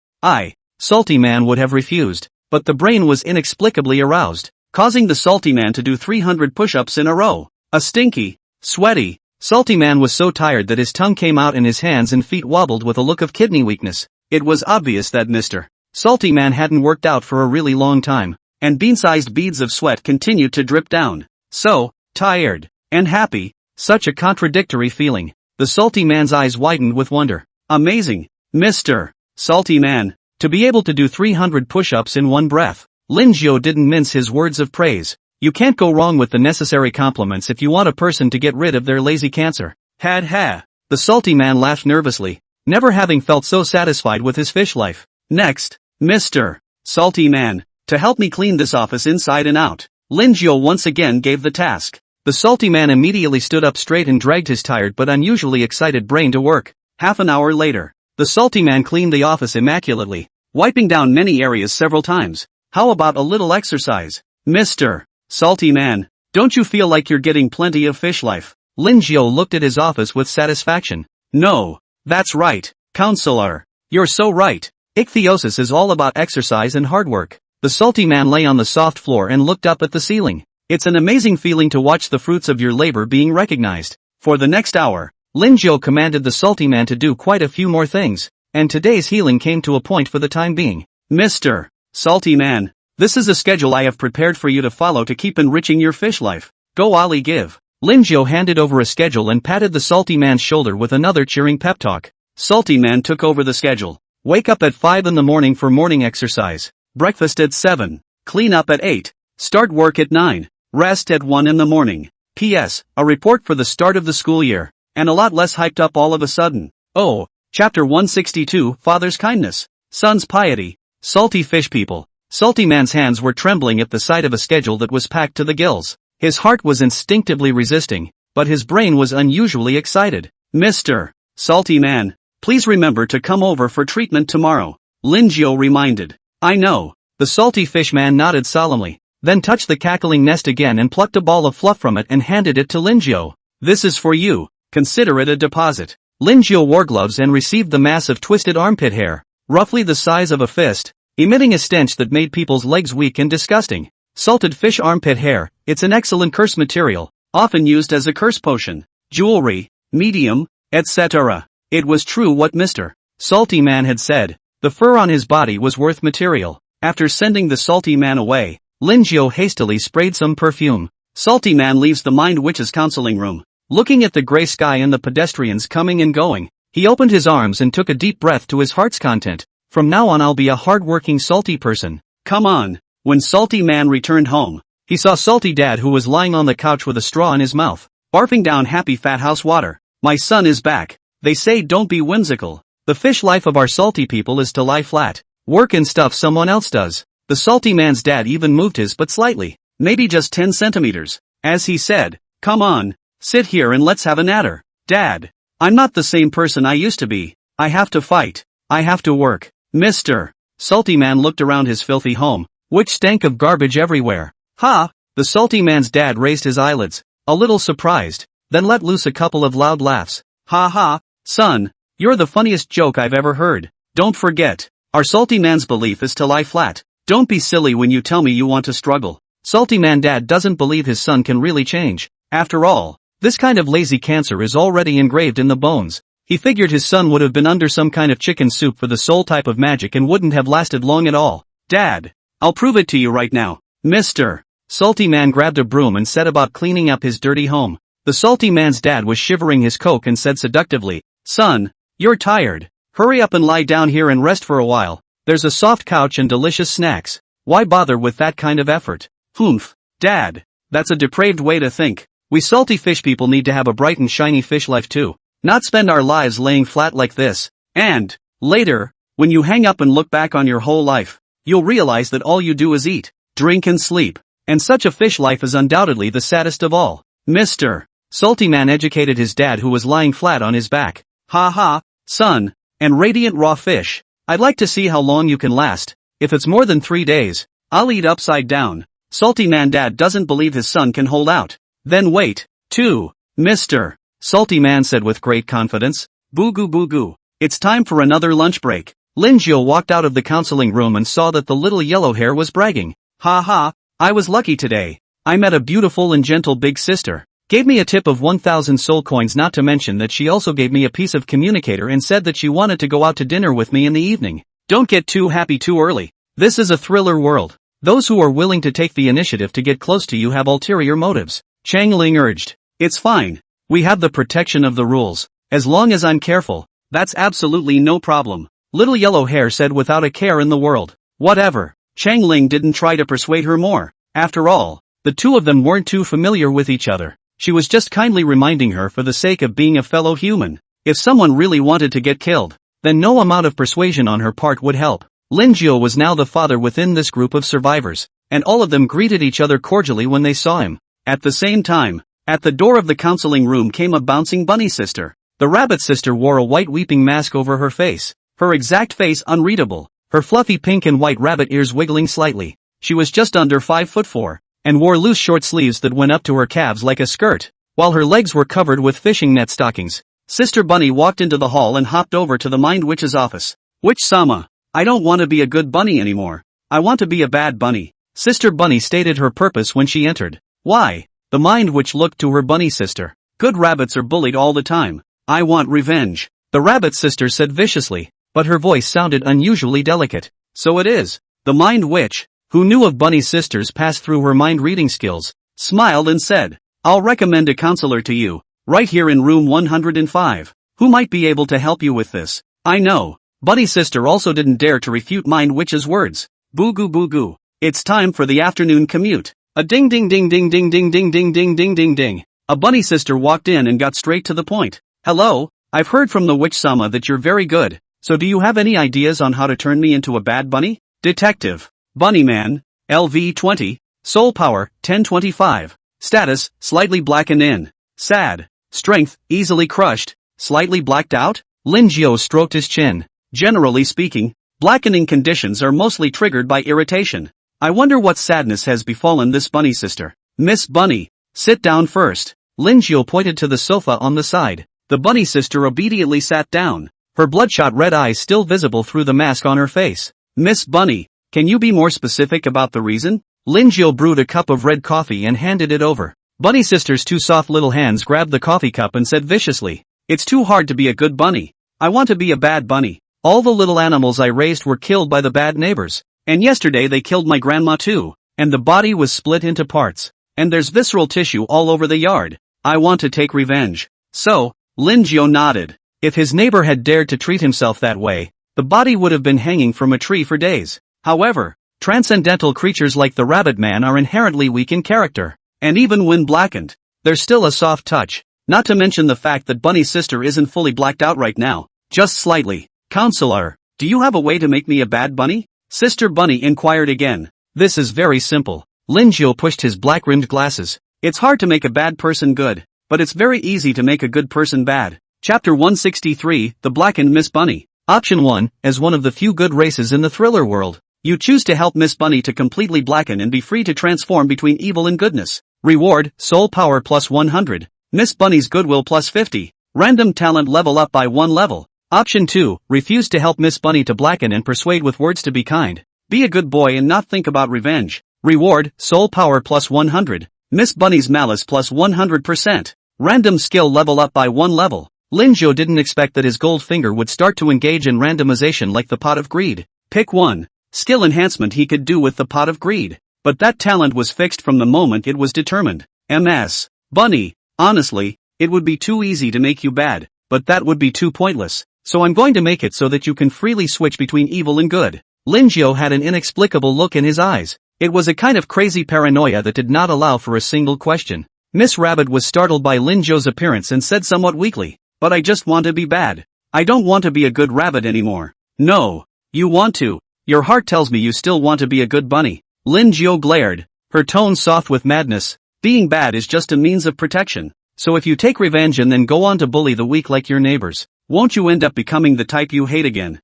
Salty man would have refused, but the brain was inexplicably aroused, causing the salty man to do 300 push-ups in a row. A stinky, sweaty, salty man was so tired that his tongue came out and his hands and feet wobbled with a look of kidney weakness. It was obvious that Mr. Salty man hadn't worked out for a really long time, and bean-sized beads of sweat continued to drip down. So, tired, and happy, such a contradictory feeling. The salty man's eyes widened with wonder. Amazing, Mr. Salty man, to be able to do 300 push-ups in one breath. Linjo didn't mince his words of praise. You can't go wrong with the necessary compliments if you want a person to get rid of their lazy cancer. Ha. The salty man laughed nervously, never having felt so satisfied with his fish life. Next, Mr. Salty man, to help me clean this office inside and out. Linjo once again gave the task. The salty man immediately stood up straight and dragged his tired but unusually excited brain to work. Half an hour later, the salty man cleaned the office immaculately, wiping down many areas several times. How about a little exercise? Mr. Salty man, don't you feel like you're getting plenty of fish life? Linjo looked at his office with satisfaction. No, that's right, counselor. You're so right. Ichthyosis is all about exercise and hard work. The salty man lay on the soft floor and looked up at the ceiling. It's an amazing feeling to watch the fruits of your labor being recognized. For the next hour, Linjo commanded the salty man to do quite a few more things, and today's healing came to a point for the time being. Mr. Salty man, this is a schedule I have prepared for you to follow to keep enriching your fish life. Go Ollie give. Linjo handed over a schedule and patted the salty man's shoulder with another cheering pep talk. Salty man took over the schedule. Wake up at 5 in the morning for morning exercise. Breakfast at 7. Clean up at 8. Start work at 9. Rest at 1 in the morning. P.S. A report for the start of the school year. And a lot less hyped up all of a sudden. Oh, Chapter 162, Father's Kindness. Son's Piety. Salty fish people. Salty man's hands were trembling at the sight of a schedule that was packed to the gills. His heart was instinctively resisting, but his brain was unusually excited. Mr. Salty man, please remember to come over for treatment tomorrow. Linjo reminded. I know. The salty fish man nodded solemnly, then touched the cackling nest again and plucked a ball of fluff from it and handed it to Linjo. This is for you. Consider it a deposit. Linjo wore gloves and received the mass of twisted armpit hair, roughly the size of a fist, emitting a stench that made people's legs weak and disgusting. Salted fish armpit hair, it's an excellent curse material, often used as a curse potion, jewelry, medium, etc. It was true what Mr. Salty man had said. The fur on his body was worth material. After sending the salty man away, Linjo hastily sprayed some perfume. Salty man leaves the Mind Witch's counseling room. Looking at the gray sky and the pedestrians coming and going, he opened his arms and took a deep breath to his heart's content. From now on I'll be a hard-working salty person. Come on. When Salty man returned home, he saw Salty dad who was lying on the couch with a straw in his mouth, barfing down happy fat house water. My son is back. They say don't be whimsical. The fish life of our salty people is to lie flat, work and stuff someone else does. The salty man's dad even moved his butt slightly, maybe just 10 centimeters, as he said, come on, sit here and let's have a natter. Dad, I'm not the same person I used to be. I have to fight. I have to work. Mr. Salty man looked around his filthy home, which stank of garbage everywhere. Ha! The salty man's dad raised his eyelids, a little surprised, then let loose a couple of loud laughs. Ha ha, son, you're the funniest joke I've ever heard. Don't forget, our salty man's belief is to lie flat. Don't be silly when you tell me you want to struggle. Salty man dad doesn't believe his son can really change. After all, this kind of lazy cancer is already engraved in the bones. He figured his son would have been under some kind of chicken soup for the soul type of magic and wouldn't have lasted long at all. Dad, I'll prove it to you right now. Mr. Salty man grabbed a broom and set about cleaning up his dirty home. The salty man's dad was shivering his coke and said seductively, son, you're tired. Hurry up and lie down here and rest for a while. There's a soft couch and delicious snacks. Why bother with that kind of effort? Humph. Dad, that's a depraved way to think. We salty fish people need to have a bright and shiny fish life too. Not spend our lives laying flat like this. And, later, when you hang up and look back on your whole life, you'll realize that all you do is eat, drink and sleep. And such a fish life is undoubtedly the saddest of all. Mr. Salty Man educated his dad, who was lying flat on his back. Ha ha, son. And radiant raw fish. I'd like to see how long you can last. If it's more than 3 days, I'll eat upside down. Salty Man dad doesn't believe his son can hold out. Then wait. 2. Mr. Salty Man said with great confidence. Boo goo boo goo. It's time for another lunch break. Lin Jiu walked out of the counseling room and saw that the little yellow hair was bragging. Ha ha, I was lucky today. I met a beautiful and gentle big sister. Gave me a tip of 1,000 soul coins, not to mention that she also gave me a piece of communicator and said that she wanted to go out to dinner with me in the evening. Don't get too happy too early. This is a thriller world. Those who are willing to take the initiative to get close to you have ulterior motives. Chang Ling urged. It's fine. We have the protection of the rules. As long as I'm careful, that's absolutely no problem. Little yellow hair said without a care in the world. Whatever. Chang Ling didn't try to persuade her more. After all, the two of them weren't too familiar with each other. She was just kindly reminding her for the sake of being a fellow human. If someone really wanted to get killed, then no amount of persuasion on her part would help. Lin Jiu was now the father within this group of survivors, and all of them greeted each other cordially when they saw him. At the same time, at the door of the counseling room came a bouncing bunny sister. The rabbit sister wore a white weeping mask over her face, her exact face unreadable, her fluffy pink and white rabbit ears wiggling slightly. She was just under 5'4", and wore loose short sleeves that went up to her calves like a skirt, while her legs were covered with fishing net stockings. Sister Bunny walked into the hall and hopped over to the Mind Witch's office. Witch-sama, I don't want to be a good bunny anymore. I want to be a bad bunny. Sister Bunny stated her purpose when she entered. Why? The Mind Witch looked to her bunny sister. Good rabbits are bullied all the time. I want revenge. The rabbit sister said viciously, but her voice sounded unusually delicate. So it is. The Mind Witch, who knew of Bunny's sisters past through her mind-reading skills, smiled and said, I'll recommend a counselor to you, right here in room 105. Who might be able to help you with this? I know. Bunny's sister also didn't dare to refute Mind Witch's words. Boo goo boo goo. It's time for the afternoon commute. A ding ding ding ding ding ding ding ding ding ding ding ding. A bunny sister walked in and got straight to the point. Hello, I've heard from the Witch-sama that you're very good, so do you have any ideas on how to turn me into a bad bunny? Detective. Bunnyman, LV 20, Soul Power, 1025, Status, slightly blackened in, sad, Strength, easily crushed, slightly blacked out? Lin Jiu stroked his chin. Generally speaking, blackening conditions are mostly triggered by irritation. I wonder what sadness has befallen this bunny sister. Miss Bunny, sit down first. Lin Jiu pointed to the sofa on the side. The bunny sister obediently sat down, her bloodshot red eyes still visible through the mask on her face. Miss Bunny, can you be more specific about the reason? Lin Jiu brewed a cup of red coffee and handed it over. Bunny sister's two soft little hands grabbed the coffee cup and said viciously, It's too hard to be a good bunny. I want to be a bad bunny. All the little animals I raised were killed by the bad neighbors. And yesterday they killed my grandma too. And the body was split into parts. And there's visceral tissue all over the yard. I want to take revenge. So, Lin Jiu nodded. If his neighbor had dared to treat himself that way, the body would have been hanging from a tree for days. However, transcendental creatures like the rabbit man are inherently weak in character, and even when blackened, there's still a soft touch, not to mention the fact that Bunny's sister isn't fully blacked out right now, just slightly. Counselor, do you have a way to make me a bad bunny? Sister Bunny inquired again. This is very simple. Lin Jiu pushed his black-rimmed glasses. It's hard to make a bad person good, but it's very easy to make a good person bad. Chapter 163, The Blackened Miss Bunny. Option 1, as one of the few good races in the thriller world, you choose to help Miss Bunny to completely blacken and be free to transform between evil and goodness. Reward, Soul Power plus 100. Miss Bunny's Goodwill plus 50. Random talent level up by 1 level. Option 2, refuse to help Miss Bunny to blacken and persuade with words to be kind. Be a good boy and not think about revenge. Reward, Soul Power plus 100. Miss Bunny's Malice plus 100%. Random skill level up by 1 level. Lin Jiu didn't expect that his gold finger would start to engage in randomization like the pot of greed. Pick 1. Skill enhancement he could do with the pot of greed. But that talent was fixed from the moment it was determined. MS. Bunny, honestly, it would be too easy to make you bad, but that would be too pointless. So I'm going to make it so that you can freely switch between evil and good. Lin Jiu had an inexplicable look in his eyes. It was a kind of crazy paranoia that did not allow for a single question. Miss Rabbit was startled by Lin Jiu's appearance and said somewhat weakly, But I just want to be bad. I don't want to be a good rabbit anymore. No. You want to. Your heart tells me you still want to be a good bunny. Lin Jiu glared, her tone soft with madness. Being bad is just a means of protection. So if you take revenge and then go on to bully the weak like your neighbors, won't you end up becoming the type you hate again?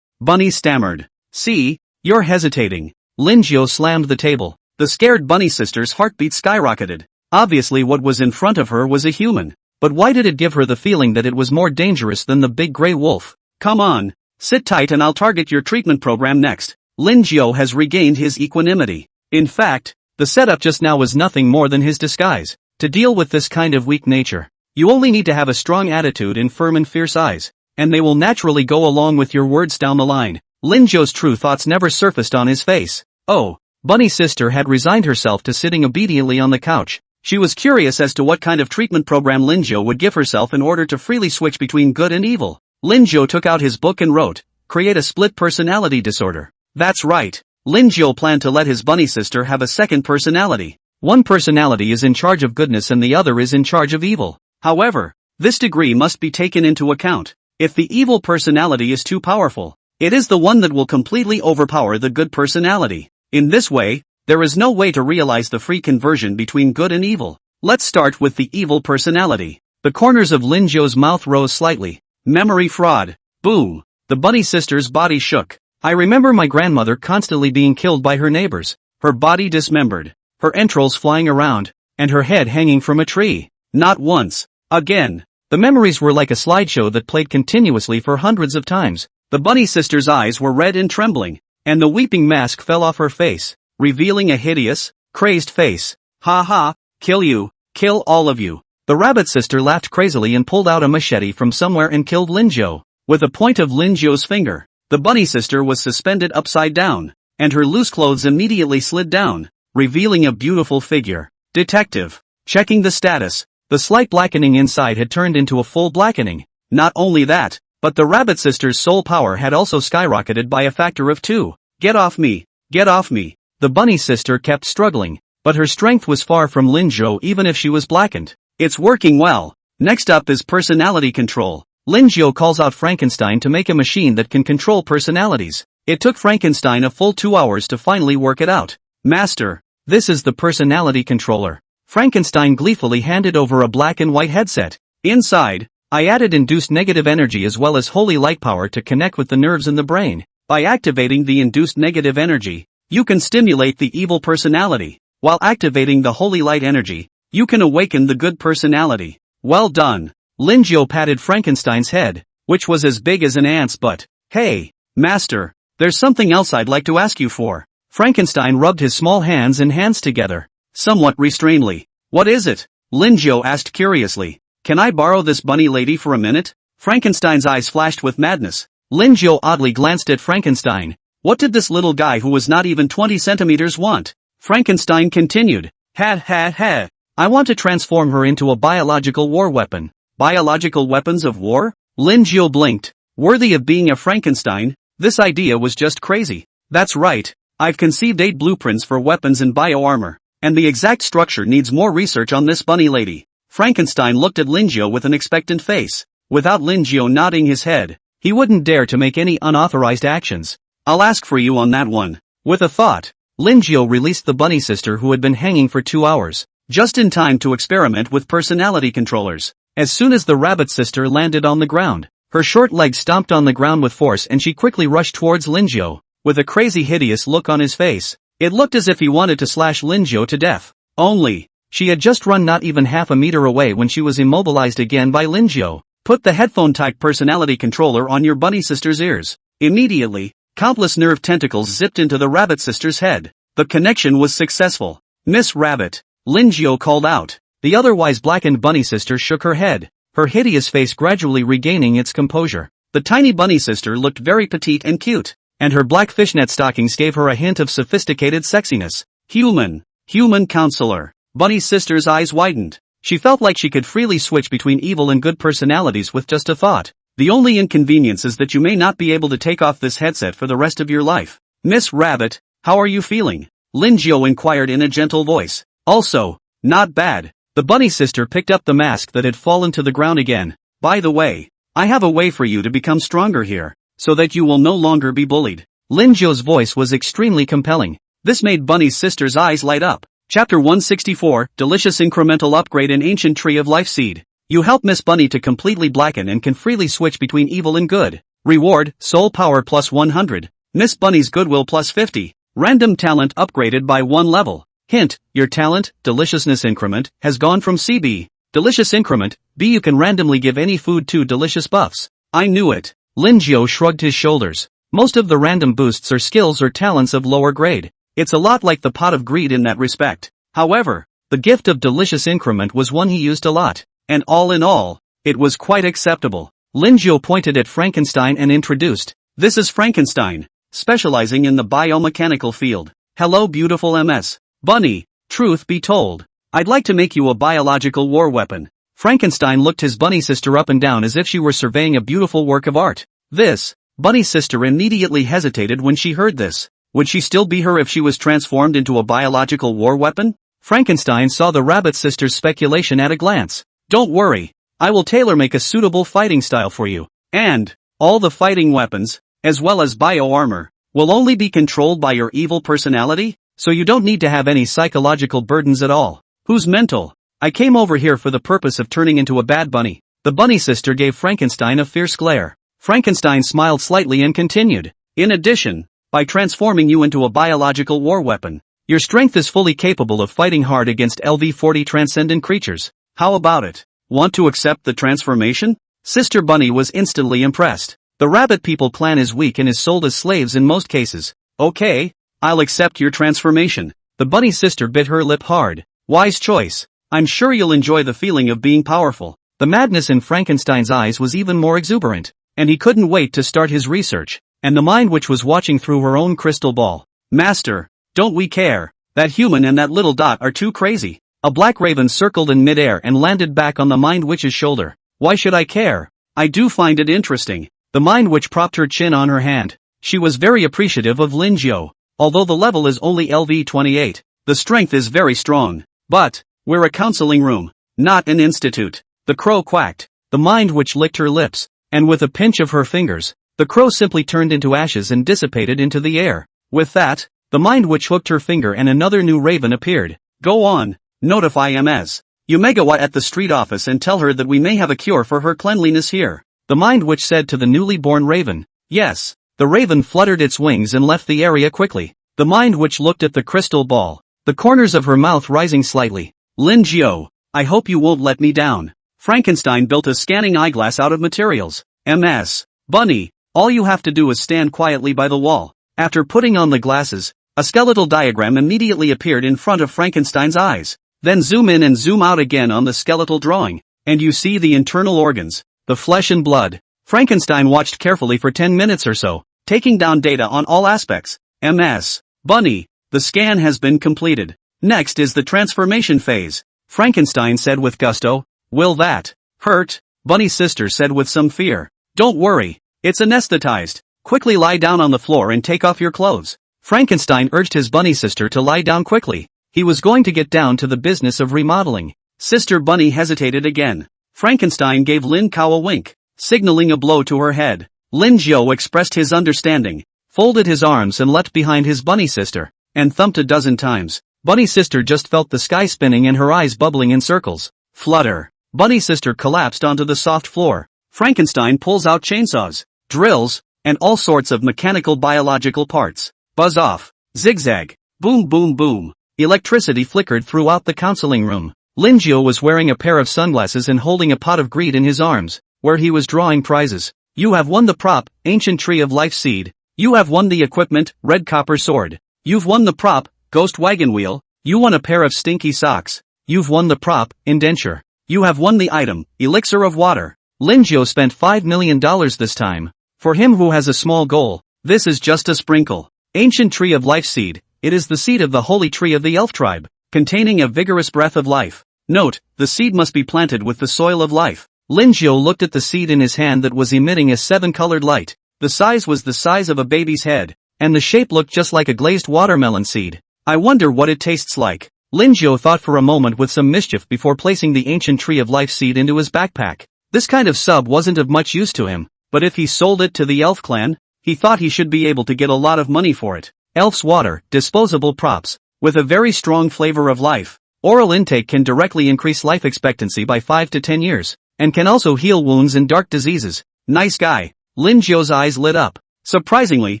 Bunny stammered. See, you're hesitating. Linjo slammed the table. The scared bunny sister's heartbeat skyrocketed. Obviously what was in front of her was a human. But why did it give her the feeling that it was more dangerous than the big gray wolf? Come on, sit tight and I'll target your treatment program next. Linjo has regained his equanimity. In fact, the setup just now was nothing more than his disguise. To deal with this kind of weak nature, you only need to have a strong attitude and firm and fierce eyes, and they will naturally go along with your words down the line. Linjo's true thoughts never surfaced on his face. Oh, Bunny sister had resigned herself to sitting obediently on the couch. She was curious as to what kind of treatment program Linjo would give herself in order to freely switch between good and evil. Linjo took out his book and wrote, "Create a split personality disorder." That's right. Linjo planned to let his bunny sister have a second personality. One personality is in charge of goodness and the other is in charge of evil. However, this degree must be taken into account. If the evil personality is too powerful, it is the one that will completely overpower the good personality. In this way, there is no way to realize the free conversion between good and evil. Let's start with the evil personality. The corners of Linjo's mouth rose slightly. Memory fraud. Boom. The bunny sister's body shook. I remember my grandmother constantly being killed by her neighbors, her body dismembered, her entrails flying around, and her head hanging from a tree. Not once. Again. The memories were like a slideshow that played continuously for hundreds of times. The bunny sister's eyes were red and trembling, and the weeping mask fell off her face, revealing a hideous, crazed face. Ha ha, kill you, kill all of you. The rabbit sister laughed crazily and pulled out a machete from somewhere and killed Linjo. With a point of Linjo's finger, the bunny sister was suspended upside down, and her loose clothes immediately slid down, revealing a beautiful figure. Detective. Checking the status. The slight blackening inside had turned into a full blackening. Not only that, but the rabbit sister's soul power had also skyrocketed by a factor of 2. Get off me. Get off me. The bunny sister kept struggling, but her strength was far from Linjo even if she was blackened. It's working well. Next up is personality control. Linjo calls out Frankenstein to make a machine that can control personalities. It took Frankenstein a full 2 hours to finally work it out. Master, this is the personality controller. Frankenstein gleefully handed over a black and white headset. Inside, I added induced negative energy as well as holy light power to connect with the nerves in the brain. By activating the induced negative energy, you can stimulate the evil personality. While activating the holy light energy, you can awaken the good personality. Well done. Linjo patted Frankenstein's head, which was as big as an ant's butt. Hey, master, there's something else I'd like to ask you for. Frankenstein rubbed his small hands together, somewhat restrainedly. What is it? Linjo asked curiously. Can I borrow this bunny lady for a minute? Frankenstein's eyes flashed with madness. Linjo oddly glanced at Frankenstein. What did this little guy who was not even 20 centimeters want? Frankenstein continued. Ha. I want to transform her into a biological war weapon. Biological weapons of war? Linjo blinked. Worthy of being a Frankenstein, this idea was just crazy. That's right. I've conceived 8 blueprints for weapons and bioarmor, and the exact structure needs more research on this bunny lady. Frankenstein looked at Linjo with an expectant face. Without Linjo nodding his head, he wouldn't dare to make any unauthorized actions. I'll ask for you on that one. With a thought, Linjo released the bunny sister who had been hanging for 2 hours, just in time to experiment with personality controllers. As soon as the rabbit sister landed on the ground, her short legs stomped on the ground with force and she quickly rushed towards Linjo, with a crazy hideous look on his face. It looked as if he wanted to slash Linjo to death. Only, she had just run not even half a meter away when she was immobilized again by Linjo. Put the headphone-type personality controller on your bunny sister's ears. Immediately, countless nerve tentacles zipped into the rabbit sister's head. The connection was successful. Miss Rabbit, Linjo called out. The otherwise blackened bunny sister shook her head, her hideous face gradually regaining its composure. The tiny bunny sister looked very petite and cute, and her black fishnet stockings gave her a hint of sophisticated sexiness. Human counselor. Bunny sister's eyes widened. She felt like she could freely switch between evil and good personalities with just a thought. The only inconvenience is that you may not be able to take off this headset for the rest of your life. Miss Rabbit, how are you feeling? Linjo inquired in a gentle voice. Also, not bad. The bunny sister picked up the mask that had fallen to the ground again. By the way, I have a way for you to become stronger here, so that you will no longer be bullied. Linjo's voice was extremely compelling. This made Bunny's sister's eyes light up. Chapter 164, Delicious Incremental Upgrade in Ancient Tree of Life Seed. You help Miss Bunny to completely blacken and can freely switch between evil and good. Reward, Soul Power plus 100. Miss Bunny's Goodwill plus 50. Random Talent upgraded by 1 level. Hint, your talent, Deliciousness Increment, has gone from CB. Delicious Increment, B. You can randomly give any food 2 delicious buffs. I knew it. Lin Jiao shrugged his shoulders. Most of the random boosts are skills or talents of lower grade. It's a lot like the Pot of Greed in that respect. However, the gift of Delicious Increment was one he used a lot. And all in all, it was quite acceptable. Lin Jiao pointed at Frankenstein and introduced, "This is Frankenstein, specializing in the biomechanical field. Hello beautiful Ms. Bunny, truth be told, I'd like to make you a biological war weapon." Frankenstein looked his bunny sister up and down as if she were surveying a beautiful work of art. This, Bunny's sister immediately hesitated when she heard this. Would she still be her if she was transformed into a biological war weapon? Frankenstein saw the rabbit sister's speculation at a glance. Don't worry, I will tailor-make a suitable fighting style for you. And all the fighting weapons, as well as bio-armor, will only be controlled by your evil personality, so you don't need to have any psychological burdens at all. Who's mental? I came over here for the purpose of turning into a bad bunny. The bunny sister gave Frankenstein a fierce glare. Frankenstein smiled slightly and continued. In addition, by transforming you into a biological war weapon, your strength is fully capable of fighting hard against LV-40 transcendent creatures. How about it? Want to accept the transformation? Sister Bunny was instantly impressed. The rabbit people clan is weak and is sold as slaves in most cases. Okay, I'll accept your transformation. The bunny sister bit her lip hard. Wise choice. I'm sure you'll enjoy the feeling of being powerful. The madness in Frankenstein's eyes was even more exuberant, and he couldn't wait to start his research. And the mind witch was watching through her own crystal ball. Master, don't we care? That human and that little dot are too crazy. A black raven circled in midair and landed back on the mind witch's shoulder. Why should I care? I do find it interesting. The mind witch propped her chin on her hand. She was very appreciative of Lin Jiao. Although the level is only LV-28, the strength is very strong. But we're a counseling room, not an institute. The crow quacked. The mind witch licked her lips, and with a pinch of her fingers, the crow simply turned into ashes and dissipated into the air. With that, the mind witch hooked her finger and another new raven appeared. Go on, notify Ms. You megawatt at the street office and tell her that we may have a cure for her cleanliness here. The mind witch said to the newly born raven. Yes. The raven fluttered its wings and left the area quickly. The mind witch looked at the crystal ball, the corners of her mouth rising slightly. Lin Jiao, I hope you won't let me down. Frankenstein built a scanning eyeglass out of materials. Ms. Bunny, all you have to do is stand quietly by the wall. After putting on the glasses, a skeletal diagram immediately appeared in front of Frankenstein's eyes. Then zoom in and zoom out again on the skeletal drawing, and you see the internal organs, the flesh and blood. Frankenstein watched carefully for 10 minutes or so, taking down data on all aspects. Ms. Bunny, the scan has been completed. Next is the transformation phase, Frankenstein said with gusto. Will that hurt? Bunny's sister said with some fear. Don't worry, it's anesthetized. Quickly lie down on the floor and take off your clothes. Frankenstein urged his bunny sister to lie down quickly. He was going to get down to the business of remodeling. Sister Bunny hesitated again. Frankenstein gave Lin Kao a wink, signaling a blow to her head. Lin Jiao expressed his understanding, folded his arms and leapt behind his bunny sister, and thumped a dozen times. Bunny sister just felt the sky spinning and her eyes bubbling in circles. Flutter. Bunny sister collapsed onto the soft floor. Frankenstein pulls out chainsaws, drills, and all sorts of mechanical biological parts. Buzz off. Zigzag. Boom boom boom. Electricity flickered throughout the counseling room. Lin Jiao was wearing a pair of sunglasses and holding a pot of greed in his arms, where he was drawing prizes. You have won the prop, Ancient Tree of Life Seed. You have won the equipment, Red Copper Sword. You've won the prop, Ghost Wagon Wheel. You won a pair of stinky socks. You've won the prop, Indenture. You have won the item, Elixir of Water. Lin Jiao spent $5 million this time. For him who has a small goal, this is just a sprinkle. Ancient Tree of Life Seed. It is the seed of the holy tree of the elf tribe, containing a vigorous breath of life. Note, the seed must be planted with the soil of life. Lin Jiao looked at the seed in his hand that was emitting a 7-colored light. The size was the size of a baby's head, and the shape looked just like a glazed watermelon seed. I wonder what it tastes like. Lin Jiao thought for a moment with some mischief before placing the Ancient Tree of Life seed into his backpack. This kind of sub wasn't of much use to him, but if he sold it to the elf clan, he thought he should be able to get a lot of money for it. Elf's water, disposable props. with a very strong flavor of life. Oral intake can directly increase life expectancy by 5 to 10 years, and can also heal wounds and dark diseases. Nice guy. Lin Jiu's eyes lit up. Surprisingly,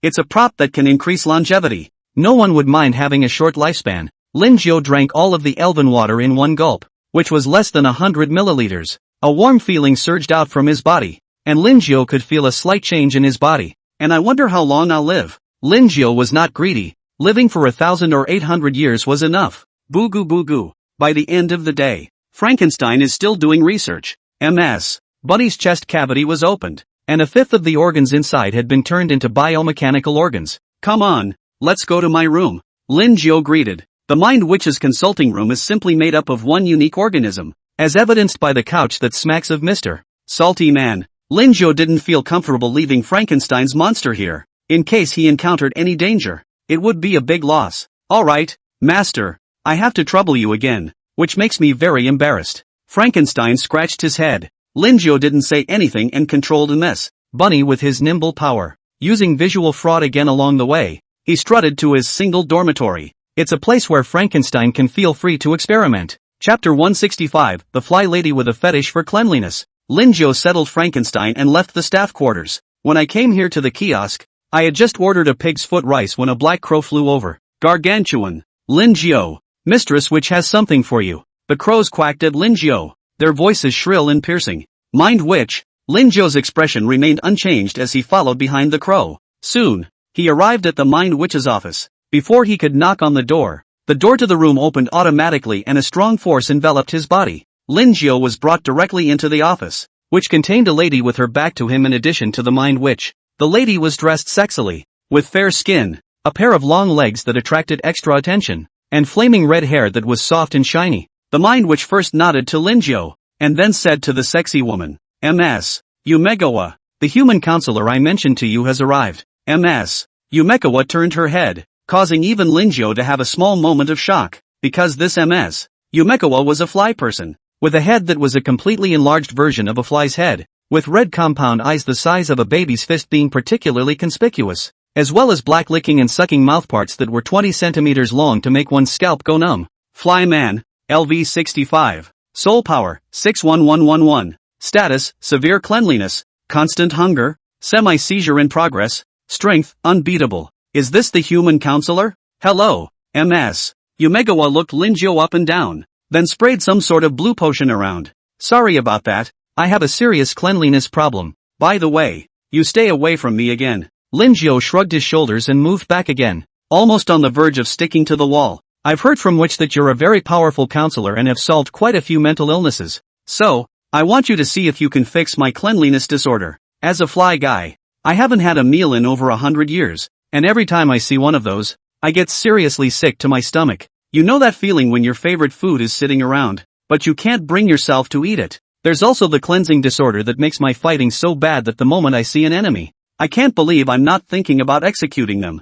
it's a prop that can increase longevity. No one would mind having a short lifespan. Lin Jiu drank all of the elven water in one gulp, which was less than 100 milliliters. A warm feeling surged out from his body, and Lin Jiu could feel a slight change in his body. And I wonder how long I'll live. Lin Jiu was not greedy. Living for 1,000 or 800 years was enough. Boo goo boo goo. By the end of the day, Frankenstein is still doing research. MS. Bunny's chest cavity was opened, and a fifth of the organs inside had been turned into biomechanical organs. Come on, let's go to my room. Lin Jiu greeted. The Mind Witch's consulting room is simply made up of one unique organism, as evidenced by the couch that smacks of Mr. Salty Man. Lin Jiu didn't feel comfortable leaving Frankenstein's monster here. In case he encountered any danger, it would be a big loss. Alright, master, I have to trouble you again, which makes me very embarrassed. Frankenstein scratched his head. Lin Jiu didn't say anything and controlled a mess. Bunny with his nimble power, using visual fraud again along the way, he strutted to his single dormitory. It's a place where Frankenstein can feel free to experiment. Chapter 165, The Fly Lady with a Fetish for Cleanliness. Lin Jiu settled Frankenstein and left the staff quarters. When I came here to the kiosk, I had just ordered a pig's foot rice when a black crow flew over. Gargantuan. Lin Jiu. Mistress Witch has something for you. The crows quacked at Lin Jiu, their voices shrill and piercing. Mind Witch. Lin Jiu's expression remained unchanged as he followed behind the crow. Soon, he arrived at the Mind Witch's office. Before he could knock on the door to the room opened automatically and a strong force enveloped his body. Lin Jiu was brought directly into the office, which contained a lady with her back to him in addition to the Mind Witch. The lady was dressed sexily, with fair skin, a pair of long legs that attracted extra attention, and flaming red hair that was soft and shiny. The Mind Witch first nodded to Lin Jiu, and then said to the sexy woman, "Ms. Yumegawa, the human counselor I mentioned to you has arrived." Ms. Yumegawa turned her head, causing even Lin Jiu to have a small moment of shock, because this Ms. Yumegawa was a fly person, with a head that was a completely enlarged version of a fly's head, with red compound eyes the size of a baby's fist being particularly conspicuous, as well as black licking and sucking mouthparts that were 20 centimeters long to make one's scalp go numb. Fly Man, LV 65. Soul Power, 61111. Status, Severe Cleanliness, Constant Hunger, Semi-Seizure in Progress, Strength, Unbeatable. Is this the human counselor? Hello, Ms. Yumegawa looked Lin Jiu up and down, then sprayed some sort of blue potion around. Sorry about that, I have a serious cleanliness problem. By the way, you stay away from me again. Lin Jiu shrugged his shoulders and moved back again, almost on the verge of sticking to the wall. I've heard from Witch that you're a very powerful counselor and have solved quite a few mental illnesses. So, I want you to see if you can fix my cleanliness disorder. As a fly guy, I haven't had a meal in over 100 years. And every time I see one of those, I get seriously sick to my stomach. You know that feeling when your favorite food is sitting around, but you can't bring yourself to eat it. There's also the cleansing disorder that makes my fighting so bad that the moment I see an enemy, I can't believe I'm not thinking about executing them.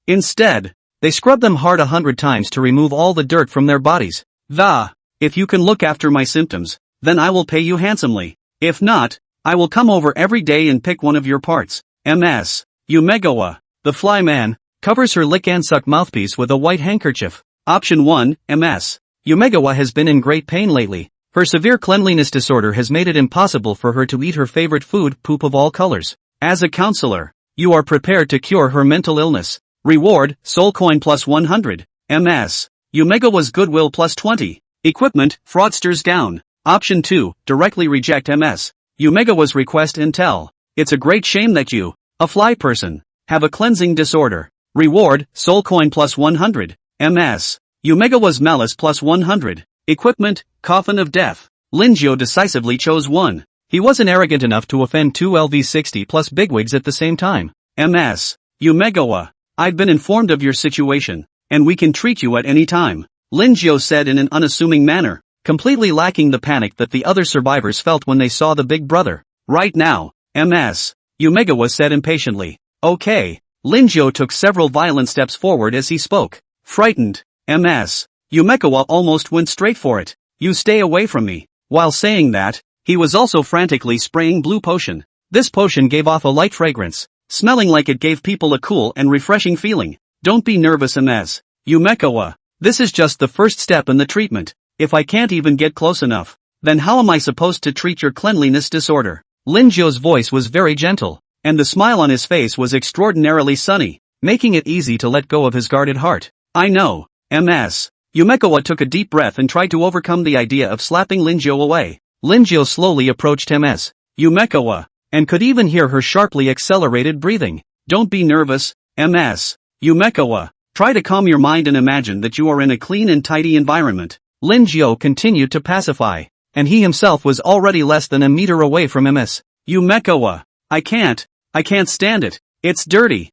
Instead, they scrub them hard 100 times to remove all the dirt from their bodies. If you can look after my symptoms, then I will pay you handsomely. If not, I will come over every day and pick one of your parts. Ms. Yumegawa. The Fly Man, covers her lick and suck mouthpiece with a white handkerchief. Option 1, Ms. Yumegawa has been in great pain lately. Her severe cleanliness disorder has made it impossible for her to eat her favorite food, poop of all colors. As a counselor, you are prepared to cure her mental illness. Reward, Soul Coin plus 100. Ms. Yumegawa's Goodwill plus 20. Equipment, Fraudster's Gown. Option 2, directly reject Ms. Yumegawa's request and tell. It's a great shame that you, a fly person, have a cleansing disorder. Reward, Soul Coin plus 100. Ms. Yumegawa's Malice plus 100. Equipment, Coffin of Death. Lin Jiu decisively chose 1. He wasn't arrogant enough to offend 2 LV60 plus bigwigs at the same time. Ms. Yumegawa, I've been informed of your situation, and we can treat you at any time. Lin Jiu said in an unassuming manner, completely lacking the panic that the other survivors felt when they saw the big brother. Right now, Ms. Yumegawa said impatiently. Okay. Lin Jiu took several violent steps forward as he spoke. Frightened, Ms. Yumegawa almost went straight for it. You stay away from me. While saying that, he was also frantically spraying blue potion. This potion gave off a light fragrance, smelling like it gave people a cool and refreshing feeling. Don't be nervous, Ms. Yumekawa. This is just the first step in the treatment. If I can't even get close enough, then how am I supposed to treat your cleanliness disorder? Linjo's voice was very gentle, and the smile on his face was extraordinarily sunny, making it easy to let go of his guarded heart. I know, MS. Yumekawa took a deep breath and tried to overcome the idea of slapping Linjo away. Linjo slowly approached MS. Yumekawa, and could even hear her sharply accelerated breathing. Don't be nervous, MS. Yumekawa, try to calm your mind and imagine that you are in a clean and tidy environment. Linjo continued to pacify, and he himself was already less than a meter away from MS. Yumekawa, I can't stand it. It's dirty,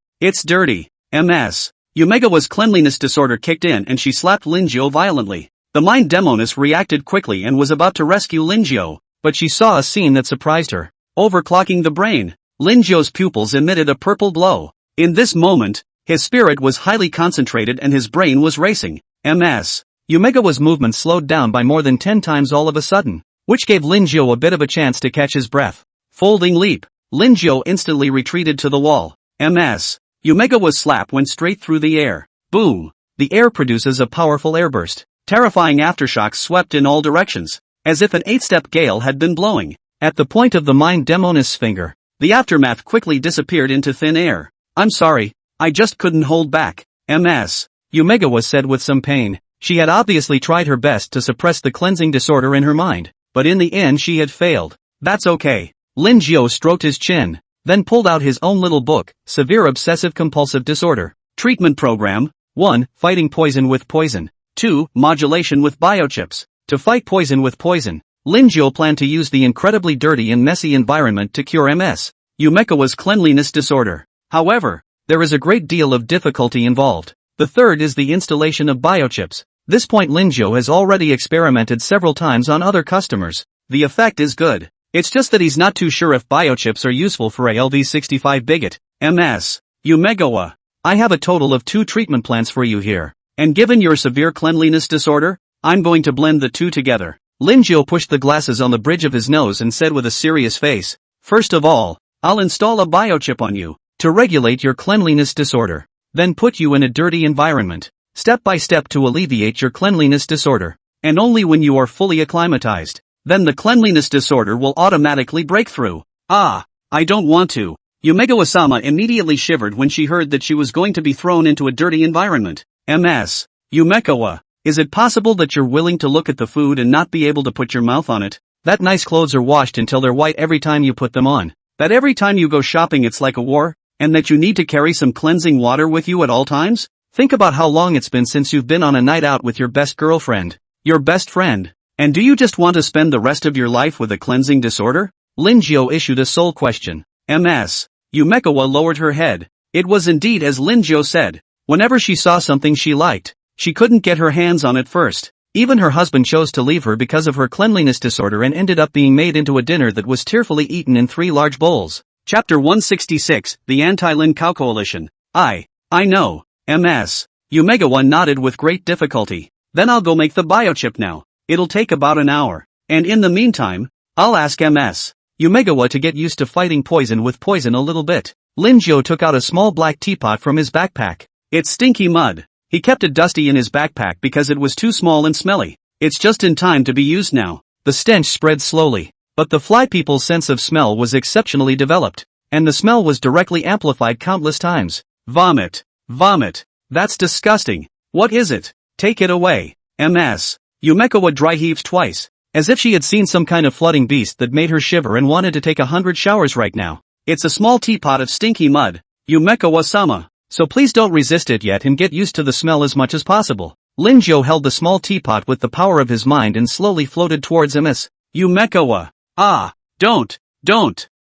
MS. Yumekawa's cleanliness disorder kicked in and she slapped Linjo violently. The mind demoness reacted quickly and was about to rescue Linjo, but she saw a scene that surprised her. Overclocking the brain, Linjo's pupils emitted a purple glow. In this moment, his spirit was highly concentrated and his brain was racing. MS. Yumekawa's movement slowed down by more than 10 times all of a sudden, which gave Linjo a bit of a chance to catch his breath. Folding leap, Linjo instantly retreated to the wall. MS. Yumekawa's slap went straight through the air. Boom! The air produces a powerful airburst. Terrifying aftershocks swept in all directions, as if an 8-step gale had been blowing. At the point of the mind demoness finger, the aftermath quickly disappeared into thin air. I'm sorry, I just couldn't hold back. MS. Yumekawa said with some pain. She had obviously tried her best to suppress the cleansing disorder in her mind, but in the end she had failed. That's okay. Linjo stroked his chin, then pulled out his own little book, Severe Obsessive Compulsive Disorder. Treatment Program. 1. Fighting poison with poison. 2. Modulation with biochips. To fight poison with poison, Linjo planned to use the incredibly dirty and messy environment to cure MS. Yumekawa's cleanliness disorder. However, there is a great deal of difficulty involved. The third is the installation of biochips. This point Linjo has already experimented several times on other customers. The effect is good. It's just that he's not too sure if biochips are useful for a LV65 bigot. MS. Yumekawa. I have a total of 2 treatment plans for you here. And given your severe cleanliness disorder, I'm going to blend the 2 together. Linjo pushed the glasses on the bridge of his nose and said with a serious face, first of all, I'll install a biochip on you, to regulate your cleanliness disorder. Then put you in a dirty environment, step by step to alleviate your cleanliness disorder. And only when you are fully acclimatized, then the cleanliness disorder will automatically break through. Ah, I don't want to. Yumekawa-sama immediately shivered when she heard that she was going to be thrown into a dirty environment. MS. Yumekawa, is it possible that you're willing to look at the food and not be able to put your mouth on it? That nice clothes are washed until they're white every time you put them on. That every time you go shopping it's like a war, and that you need to carry some cleansing water with you at all times? Think about how long it's been since you've been on a night out with your best girlfriend, your best friend. And do you just want to spend the rest of your life with a cleansing disorder? Linjo issued a sole question. MS. Yumekawa lowered her head. It was indeed as Linjo said. Whenever she saw something she liked, she couldn't get her hands on it first. Even her husband chose to leave her because of her cleanliness disorder and ended up being made into a dinner that was tearfully eaten in 3 large bowls. Chapter 166, The Anti-Lin Cow Coalition. I know. MS. Yumekawa nodded with great difficulty. Then I'll go make the biochip now. It'll take about an hour. And in the meantime, I'll ask MS. Yumekawa to get used to fighting poison with poison a little bit. Linjo took out a small black teapot from his backpack. It's stinky mud. He kept it dusty in his backpack because it was too small and smelly. It's just in time to be used now. The stench spread slowly, but the fly people's sense of smell was exceptionally developed, and the smell was directly amplified countless times. Vomit. Vomit. That's disgusting. What is it? Take it away. MS. Yumekawa dry heaved twice, as if she had seen some kind of flooding beast that made her shiver and wanted to take 100 showers right now. It's a small teapot of stinky mud. Yumekawa-sama. So please don't resist it yet and get used to the smell as much as possible. Linjo held the small teapot with the power of his mind and slowly floated towards MS. Yumekawa. Ah, don't.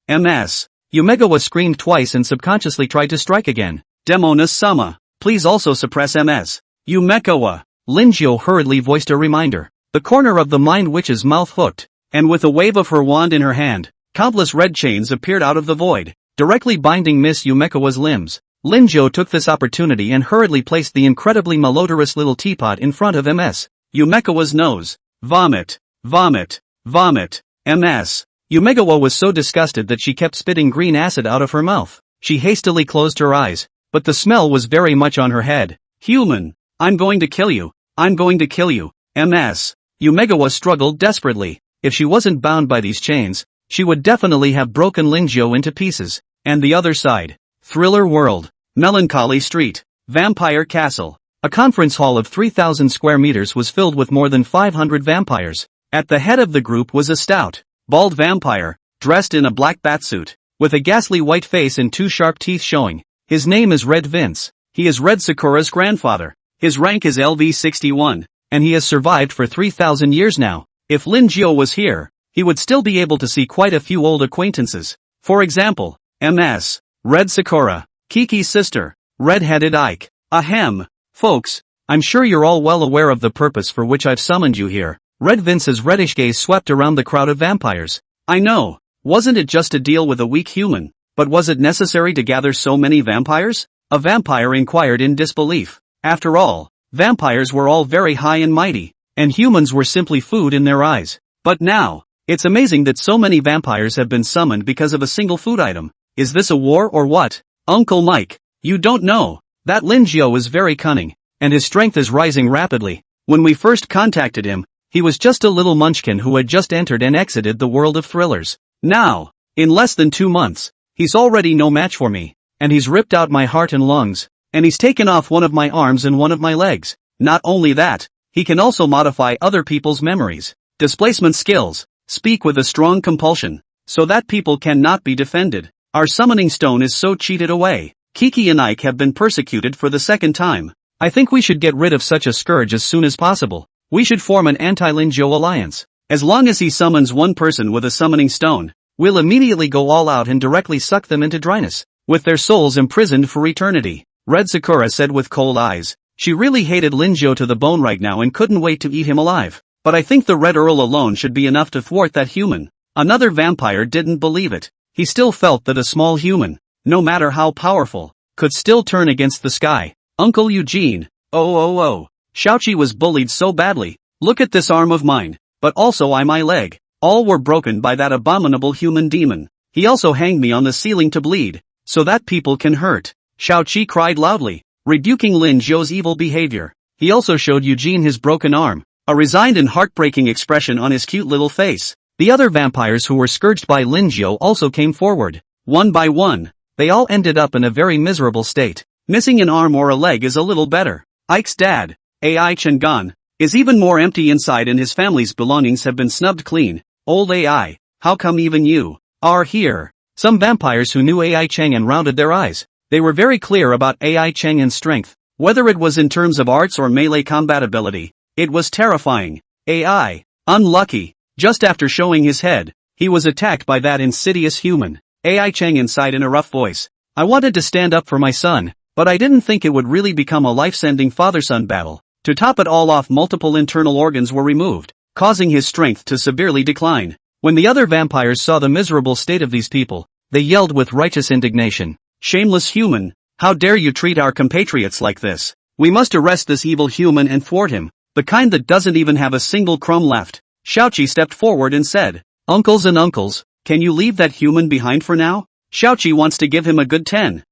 MS. Yumekawa screamed twice and subconsciously tried to strike again. Demoness-sama. Please also suppress MS. Yumekawa. Linjo hurriedly voiced a reminder. The corner of the mind witch's mouth hooked, and with a wave of her wand in her hand, countless red chains appeared out of the void, directly binding Miss Yumekawa's limbs. Linjo took this opportunity and hurriedly placed the incredibly malodorous little teapot in front of MS. Yumekawa's nose. Vomit. Vomit. Vomit. MS. Yumekawa was so disgusted that she kept spitting green acid out of her mouth. She hastily closed her eyes, but the smell was very much on her head. Human. I'm going to kill you. I'm going to kill you. Ms. Yumegawa struggled desperately. If she wasn't bound by these chains, she would definitely have broken Linjiao into pieces. And the other side. Thriller World. Melancholy Street. Vampire Castle. A conference hall of 3,000 square meters was filled with more than 500 vampires. At the head of the group was a stout, bald vampire, dressed in a black batsuit, with a ghastly white face and 2 sharp teeth showing. His name is Red Vince. He is Red Sakura's grandfather. His rank is LV61, and he has survived for 3,000 years now. If Linjiao was here, he would still be able to see quite a few old acquaintances. For example, Ms. Red Sakura, Kiki's sister, Red-Headed Ike. Ahem. Folks, I'm sure you're all well aware of the purpose for which I've summoned you here. Red Vince's reddish gaze swept around the crowd of vampires. I know. Wasn't it just to deal with a weak human? But was it necessary to gather so many vampires? A vampire inquired in disbelief. After all, vampires were all very high and mighty, and humans were simply food in their eyes. But now, it's amazing that so many vampires have been summoned because of a single food item. Is this a war or what? Uncle Mike, you don't know. That Linjiao is very cunning, and his strength is rising rapidly. When we first contacted him, he was just a little munchkin who had just entered and exited the world of thrillers. Now, in less than 2 months, he's already no match for me, and he's ripped out my heart and lungs, and he's taken off one of my arms and one of my legs. Not only that, he can also modify other people's memories. Displacement skills, speak with a strong compulsion, so that people cannot be defended. Our summoning stone is so cheated away. Kiki and Ike have been persecuted for the 2nd time. I think we should get rid of such a scourge as soon as possible. We should form an anti-Linjiao alliance. As long as he summons one person with a summoning stone, we'll immediately go all out and directly suck them into dryness, with their souls imprisoned for eternity. Red Sakura said with cold eyes. She really hated Linjiao to the bone right now and couldn't wait to eat him alive. But I think the Red Earl alone should be enough to thwart that human. Another vampire didn't believe it. He still felt that a small human, no matter how powerful, could still turn against the sky. Uncle Eugene, oh. Xiaoqi was bullied so badly. Look at this arm of mine, but also my leg. All were broken by that abominable human demon. He also hanged me on the ceiling to bleed, so that people can hurt. Xiaoqi cried loudly, rebuking Linjiao's evil behavior. He also showed Eugene his broken arm, a resigned and heartbreaking expression on his cute little face. The other vampires who were scourged by Linjiao also came forward. One by one, they all ended up in a very miserable state. Missing an arm or a leg is a little better. Ike's dad, AI Chengan, is even more empty inside and his family's belongings have been snubbed clean. Old AI, how come even you are here? Some vampires who knew AI Chang'an rounded their eyes. They were very clear about AI Chang'an's strength. Whether it was in terms of arts or melee combat ability, it was terrifying. AI, unlucky. Just after showing his head, he was attacked by that insidious human. AI Chang'an sighed in a rough voice. I wanted to stand up for my son, but I didn't think it would really become a life-sending father-son battle. To top it all off, multiple internal organs were removed, causing his strength to severely decline. When the other vampires saw the miserable state of these people, they yelled with righteous indignation. Shameless human, how dare you treat our compatriots like this? We must arrest this evil human and thwart him, the kind that doesn't even have a single crumb left. Xiaoqi stepped forward and said, Uncles and uncles, can you leave that human behind for now? Xiaoqi wants to give him a good 10,000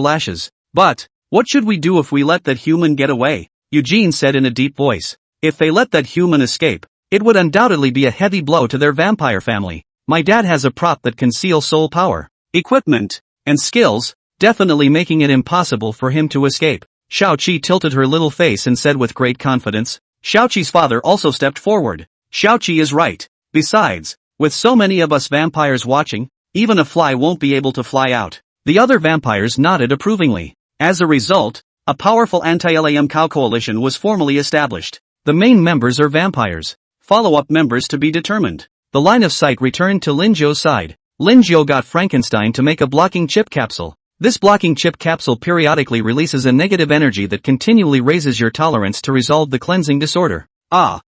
lashes. But, what should we do if we let that human get away? Eugene said in a deep voice. If they let that human escape, it would undoubtedly be a heavy blow to their vampire family. My dad has a prop that can seal soul power, equipment, and skills, definitely making it impossible for him to escape. Xiaoqi tilted her little face and said with great confidence. Xiaoqi's father also stepped forward. Xiaoqi is right. Besides, with so many of us vampires watching, even a fly won't be able to fly out. The other vampires nodded approvingly. As a result, a powerful anti-LAM cow coalition was formally established. The main members are vampires. Follow-up members to be determined. The line of sight returned to Linjiao's side. Linjiao got Frankenstein to make a blocking chip capsule. This blocking chip capsule periodically releases a negative energy that continually raises your tolerance to resolve the cleansing disorder. I'm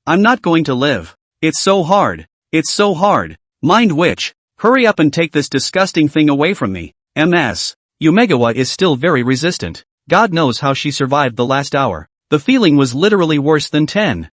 not going to live. It's so hard. It's so hard. Mind witch, hurry up and take this disgusting thing away from me. Ms. Yumegawa is still very resistant. God knows how she survived the last hour. The feeling was literally worse than 10,000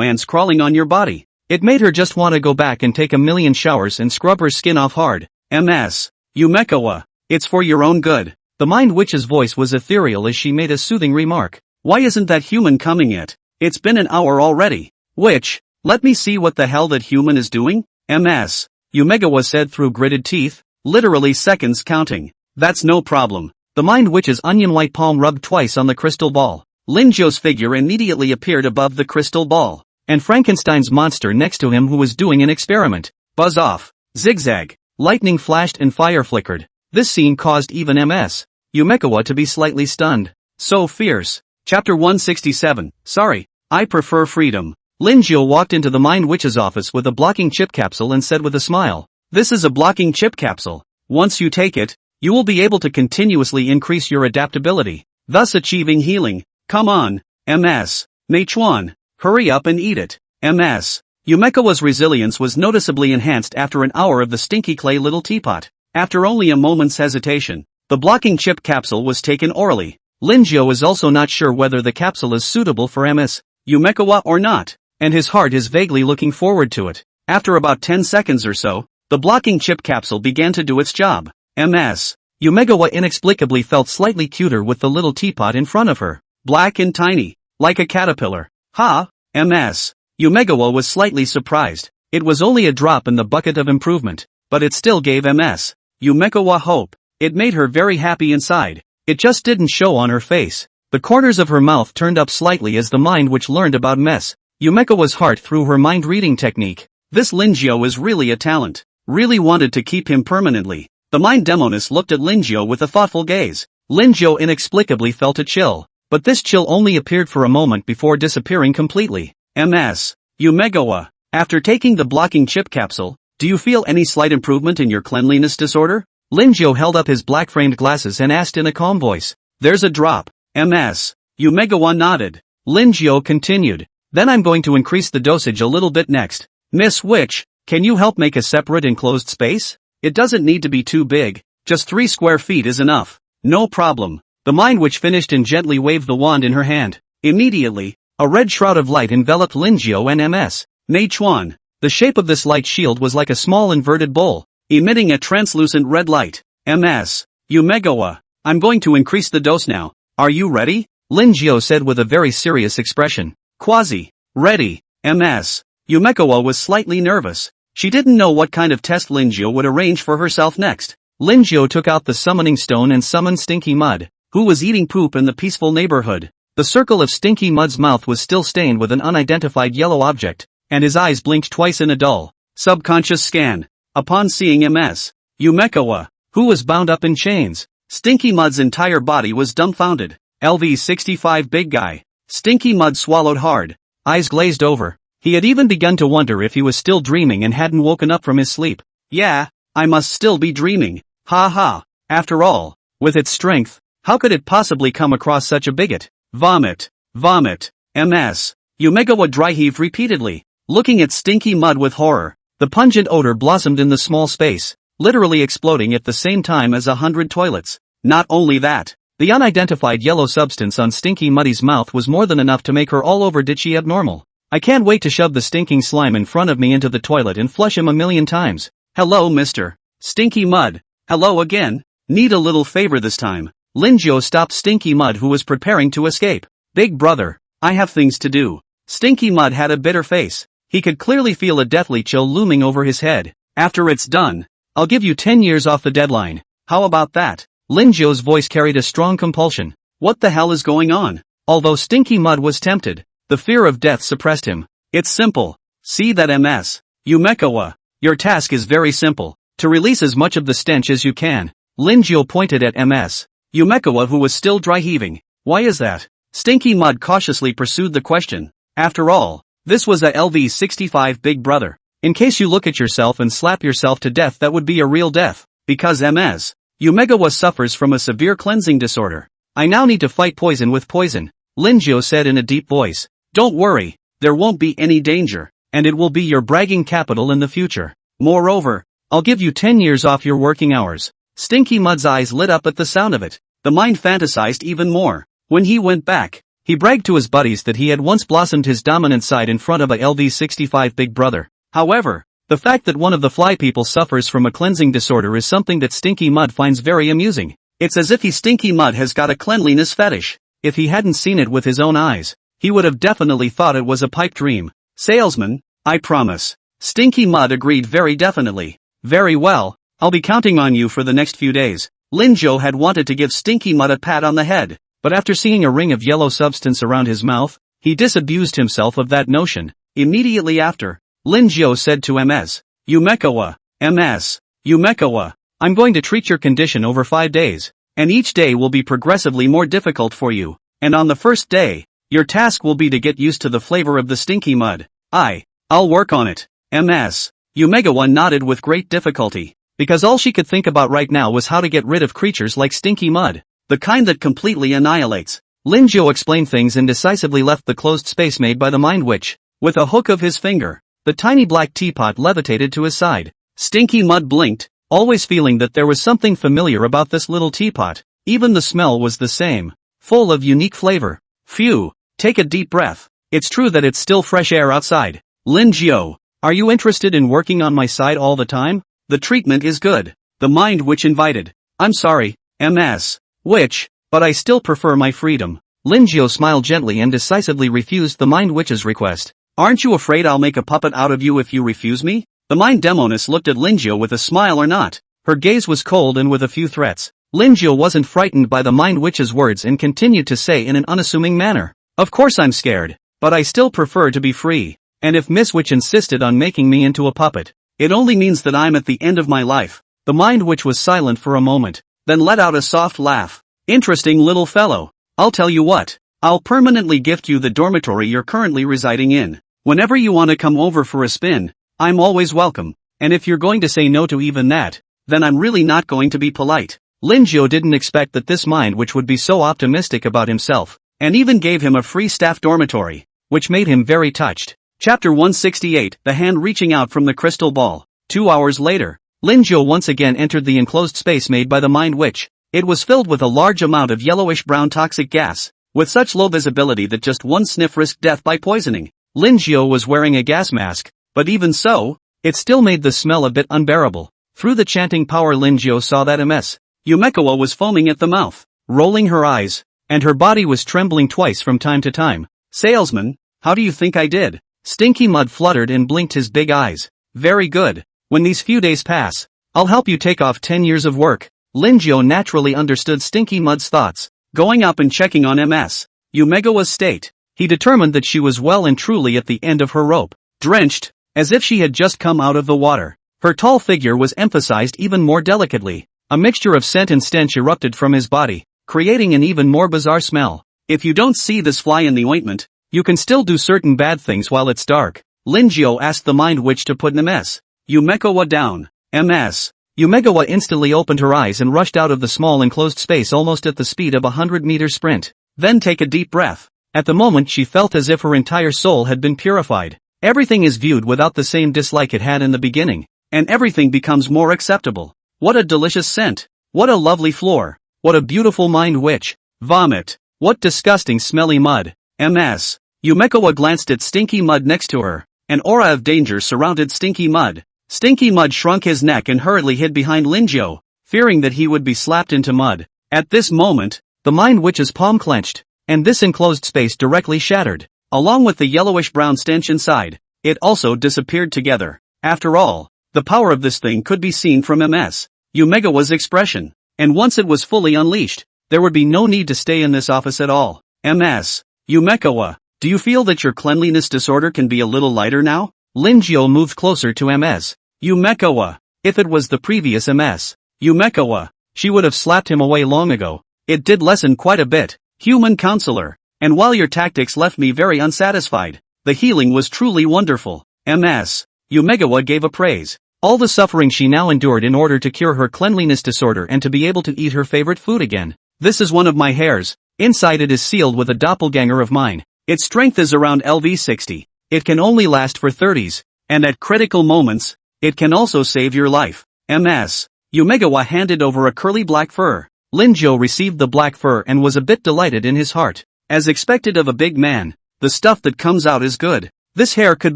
ants crawling on your body. It made her just want to go back and take a million showers and scrub her skin off hard. Ms. Yumegawa, it's for your own good. The Mind Witch's voice was ethereal as she made a soothing remark. Why isn't that human coming yet? It's been an hour already. Witch, let me see what the hell that human is doing? MS. Yumegawa said through gritted teeth, literally seconds counting. That's no problem. The Mind Witch's onion-white palm rubbed twice on the crystal ball. Linjo's figure immediately appeared above the crystal ball, and Frankenstein's monster next to him who was doing an experiment. Buzz off. Zigzag. Lightning flashed and fire flickered. This scene caused even MS. Yumegawa to be slightly stunned. So fierce. Chapter 167. Sorry, I prefer freedom. Linjo walked into the Mind Witch's office with a blocking chip capsule and said with a smile, "This is a blocking chip capsule. Once you take it, you will be able to continuously increase your adaptability, thus achieving healing. Come on, MS. Meichuan, hurry up and eat it." MS. Yumegawa's resilience was noticeably enhanced after an hour of the stinky clay little teapot. After only a moment's hesitation, the blocking chip capsule was taken orally. Linjo is also not sure whether the capsule is suitable for MS. Yumegawa or not, and his heart is vaguely looking forward to it. After about 10 seconds or so, the blocking chip capsule began to do its job. MS. Yumegawa inexplicably felt slightly cuter with the little teapot in front of her. Black and tiny, like a caterpillar. Ha! MS. Yumegawa was slightly surprised. It was only a drop in the bucket of improvement, but it still gave MS. Yumegawa hope. It made her very happy inside. It just didn't show on her face. The corners of her mouth turned up slightly as the Mind Witch learned about MS. Yumegawa's heart through her mind-reading technique. This Linjo is really a talent. Really wanted to keep him permanently. The Mind Demoness looked at Linjo with a thoughtful gaze. Linjo inexplicably felt a chill, but this chill only appeared for a moment before disappearing completely. MS. Yumegawa, after taking the blocking chip capsule, do you feel any slight improvement in your cleanliness disorder? Linjo held up his black-framed glasses and asked in a calm voice. There's a drop. MS. Yumegawa nodded. Linjo continued. Then I'm going to increase the dosage a little bit next. Miss Witch, can you help make a separate enclosed space? It doesn't need to be too big, just 3 square feet is enough. No problem. The Mind Witch finished and gently waved the wand in her hand. Immediately, a red shroud of light enveloped Linjo and MS. Meichuan. The shape of this light shield was like a small inverted bowl, emitting a translucent red light. MS. Yumegawa, I'm going to increase the dose now. Are you ready? Linjo said with a very serious expression. Quasi. Ready. MS. Yumegawa was slightly nervous. She didn't know what kind of test Linjo would arrange for herself next. Linjo took out the summoning stone and summoned Stinky Mud, who was eating poop in the peaceful neighborhood. The circle of Stinky Mud's mouth was still stained with an unidentified yellow object, and his eyes blinked twice in a dull, subconscious scan. Upon seeing MS. Yumegawa, who was bound up in chains, Stinky Mud's entire body was dumbfounded. LV65 big guy. Stinky Mud swallowed hard, eyes glazed over. He had even begun to wonder if he was still dreaming and hadn't woken up from his sleep. Yeah, I must still be dreaming. Ha ha. After all, with its strength, how could it possibly come across such a bigot? Vomit. Vomit. MS. Yumegawa dry heaved repeatedly, looking at Stinky Mud with horror. The pungent odor blossomed in the small space, literally exploding at the same time as 100 toilets. Not only that, the unidentified yellow substance on Stinky Muddy's mouth was more than enough to make her all over ditchy abnormal. I can't wait to shove the stinking slime in front of me into the toilet and flush him a million times. Hello Mr. Stinky Mud. Hello again. Need a little favor this time. Linjo stopped Stinky Mud who was preparing to escape. Big brother, I have things to do. Stinky Mud had a bitter face. He could clearly feel a deathly chill looming over his head. After it's done, I'll give you 10 years off the deadline. How about that? Linjo's voice carried a strong compulsion. What the hell is going on? Although Stinky Mud was tempted, the fear of death suppressed him. It's simple. See that MS. Yumegawa. Your task is very simple. To release as much of the stench as you can. Linjo pointed at MS. Yumegawa who was still dry heaving. Why is that? Stinky Mud cautiously pursued the question. After all, this was a LV65 big brother. In case you look at yourself and slap yourself to death, that would be a real death. Because MS. Yumegawa suffers from a severe cleansing disorder. I now need to fight poison with poison. Linjo said in a deep voice. Don't worry, there won't be any danger, and it will be your bragging capital in the future. Moreover, I'll give you 10 years off your working hours. Stinky Mud's eyes lit up at the sound of it. The Mind fantasized even more. When he went back, he bragged to his buddies that he had once blossomed his dominant side in front of a LV65 big brother. However, the fact that one of the fly people suffers from a cleansing disorder is something that Stinky Mud finds very amusing. It's as if Stinky Mud has got a cleanliness fetish. If he hadn't seen it with his own eyes, he would have definitely thought it was a pipe dream. Salesman, I promise. Stinky Mud agreed very definitely. Very well, I'll be counting on you for the next few days. Lin Zhou had wanted to give Stinky Mud a pat on the head, but after seeing a ring of yellow substance around his mouth, he disabused himself of that notion. Immediately after, Lin Zhou said to Ms. Yumekawa, Ms. Yumekawa, I'm going to treat your condition over 5 days, and each day will be progressively more difficult for you, and on the first day, your task will be to get used to the flavor of the Stinky Mud. I'll work on it. Ms. Yumekawa nodded with great difficulty, because all she could think about right now was how to get rid of creatures like Stinky Mud, the kind that completely annihilates. Lin Zhou explained things and decisively left the closed space made by the Mind Witch. With a hook of his finger, the tiny black teapot levitated to his side. Stinky Mud blinked, always feeling that there was something familiar about this little teapot. Even the smell was the same, full of unique flavor. Phew, take a deep breath. It's true that it's still fresh air outside. Lin Zhou, are you interested in working on my side all the time? The treatment is good. The Mind Witch invited. I'm sorry, Ms. Witch, but I still prefer my freedom. Lin Zhou smiled gently and decisively refused the Mind Witch's request. Aren't you afraid I'll make a puppet out of you if you refuse me? The Mind Demoness looked at Lin Zhou with a smile or not. Her gaze was cold and with a few threats. Lin Zhou wasn't frightened by the Mind Witch's words and continued to say in an unassuming manner. Of course I'm scared, but I still prefer to be free. And if Miss Witch insisted on making me into a puppet, it only means that I'm at the end of my life. The Mind Witch was silent for a moment, then let out a soft laugh. Interesting little fellow. I'll tell you what. I'll permanently gift you the dormitory you're currently residing in. Whenever you want to come over for a spin, I'm always welcome. And if you're going to say no to even that, then I'm really not going to be polite. Lin Zhou didn't expect that this Mind Witch would be so optimistic about himself, and even gave him a free staff dormitory, which made him very touched. Chapter 168, The Hand Reaching Out from the Crystal Ball. 2 hours later, Lin Zhou once again entered the enclosed space made by the Mind Witch. It was filled with a large amount of yellowish-brown toxic gas, with such low visibility that just one sniff risked death by poisoning. Lin Zhou was wearing a gas mask, but even so, it still made the smell a bit unbearable. Through the chanting power, Lin Zhou saw that Ms. Yumekawa was foaming at the mouth, rolling her eyes, and her body was trembling twice from time to time. Salesman, how do you think I did? Stinky Mud fluttered and blinked his big eyes. Very good. When these few days pass, I'll help you take off 10 years of work. Lin Zhou naturally understood Stinky Mud's thoughts. Going up and checking on Ms. Yumekawa's state, he determined that she was well and truly at the end of her rope. Drenched, as if she had just come out of the water, her tall figure was emphasized even more delicately. A mixture of scent and stench erupted from his body, creating an even more bizarre smell. If you don't see this fly in the ointment, you can still do certain bad things while it's dark. Lin Zhou asked the Mind Witch to put Ms. Yumekawa down. Ms. Yumekawa instantly opened her eyes and rushed out of the small enclosed space almost at the speed of a 100-meter sprint. Then take a deep breath. At the moment she felt as if her entire soul had been purified. Everything is viewed without the same dislike it had in the beginning, and everything becomes more acceptable. What a delicious scent. What a lovely floor. What a beautiful Mind Witch. Vomit. What disgusting smelly mud. Ms. Yumekawa glanced at Stinky Mud next to her. An aura of danger surrounded Stinky Mud. Stinky Mud shrunk his neck and hurriedly hid behind Lin Zhou, fearing that he would be slapped into mud. At this moment, the Mind Witch's palm clenched, and this enclosed space directly shattered. Along with the yellowish-brown stench inside, it also disappeared together. After all, the power of this thing could be seen from Ms. Yumekawa's expression, and once it was fully unleashed, there would be no need to stay in this office at all. Ms. Yumekawa, do you feel that your cleanliness disorder can be a little lighter now? Lin Zhou moved closer to Ms. Yumekawa. If it was the previous Ms. Yumekawa, she would have slapped him away long ago. It did lessen quite a bit, human counselor, and while your tactics left me very unsatisfied, the healing was truly wonderful. Ms. Yumekawa gave a praise. All the suffering she now endured in order to cure her cleanliness disorder and to be able to eat her favorite food again. This is one of my hairs. Inside it is sealed with a doppelganger of mine. Its strength is around LV60. It can only last for 30s, and at critical moments, it can also save your life. Ms. Yumekawa handed over a curly black fur. Lin Zhou received the black fur and was a bit delighted in his heart. As expected of a big man, the stuff that comes out is good. This hair could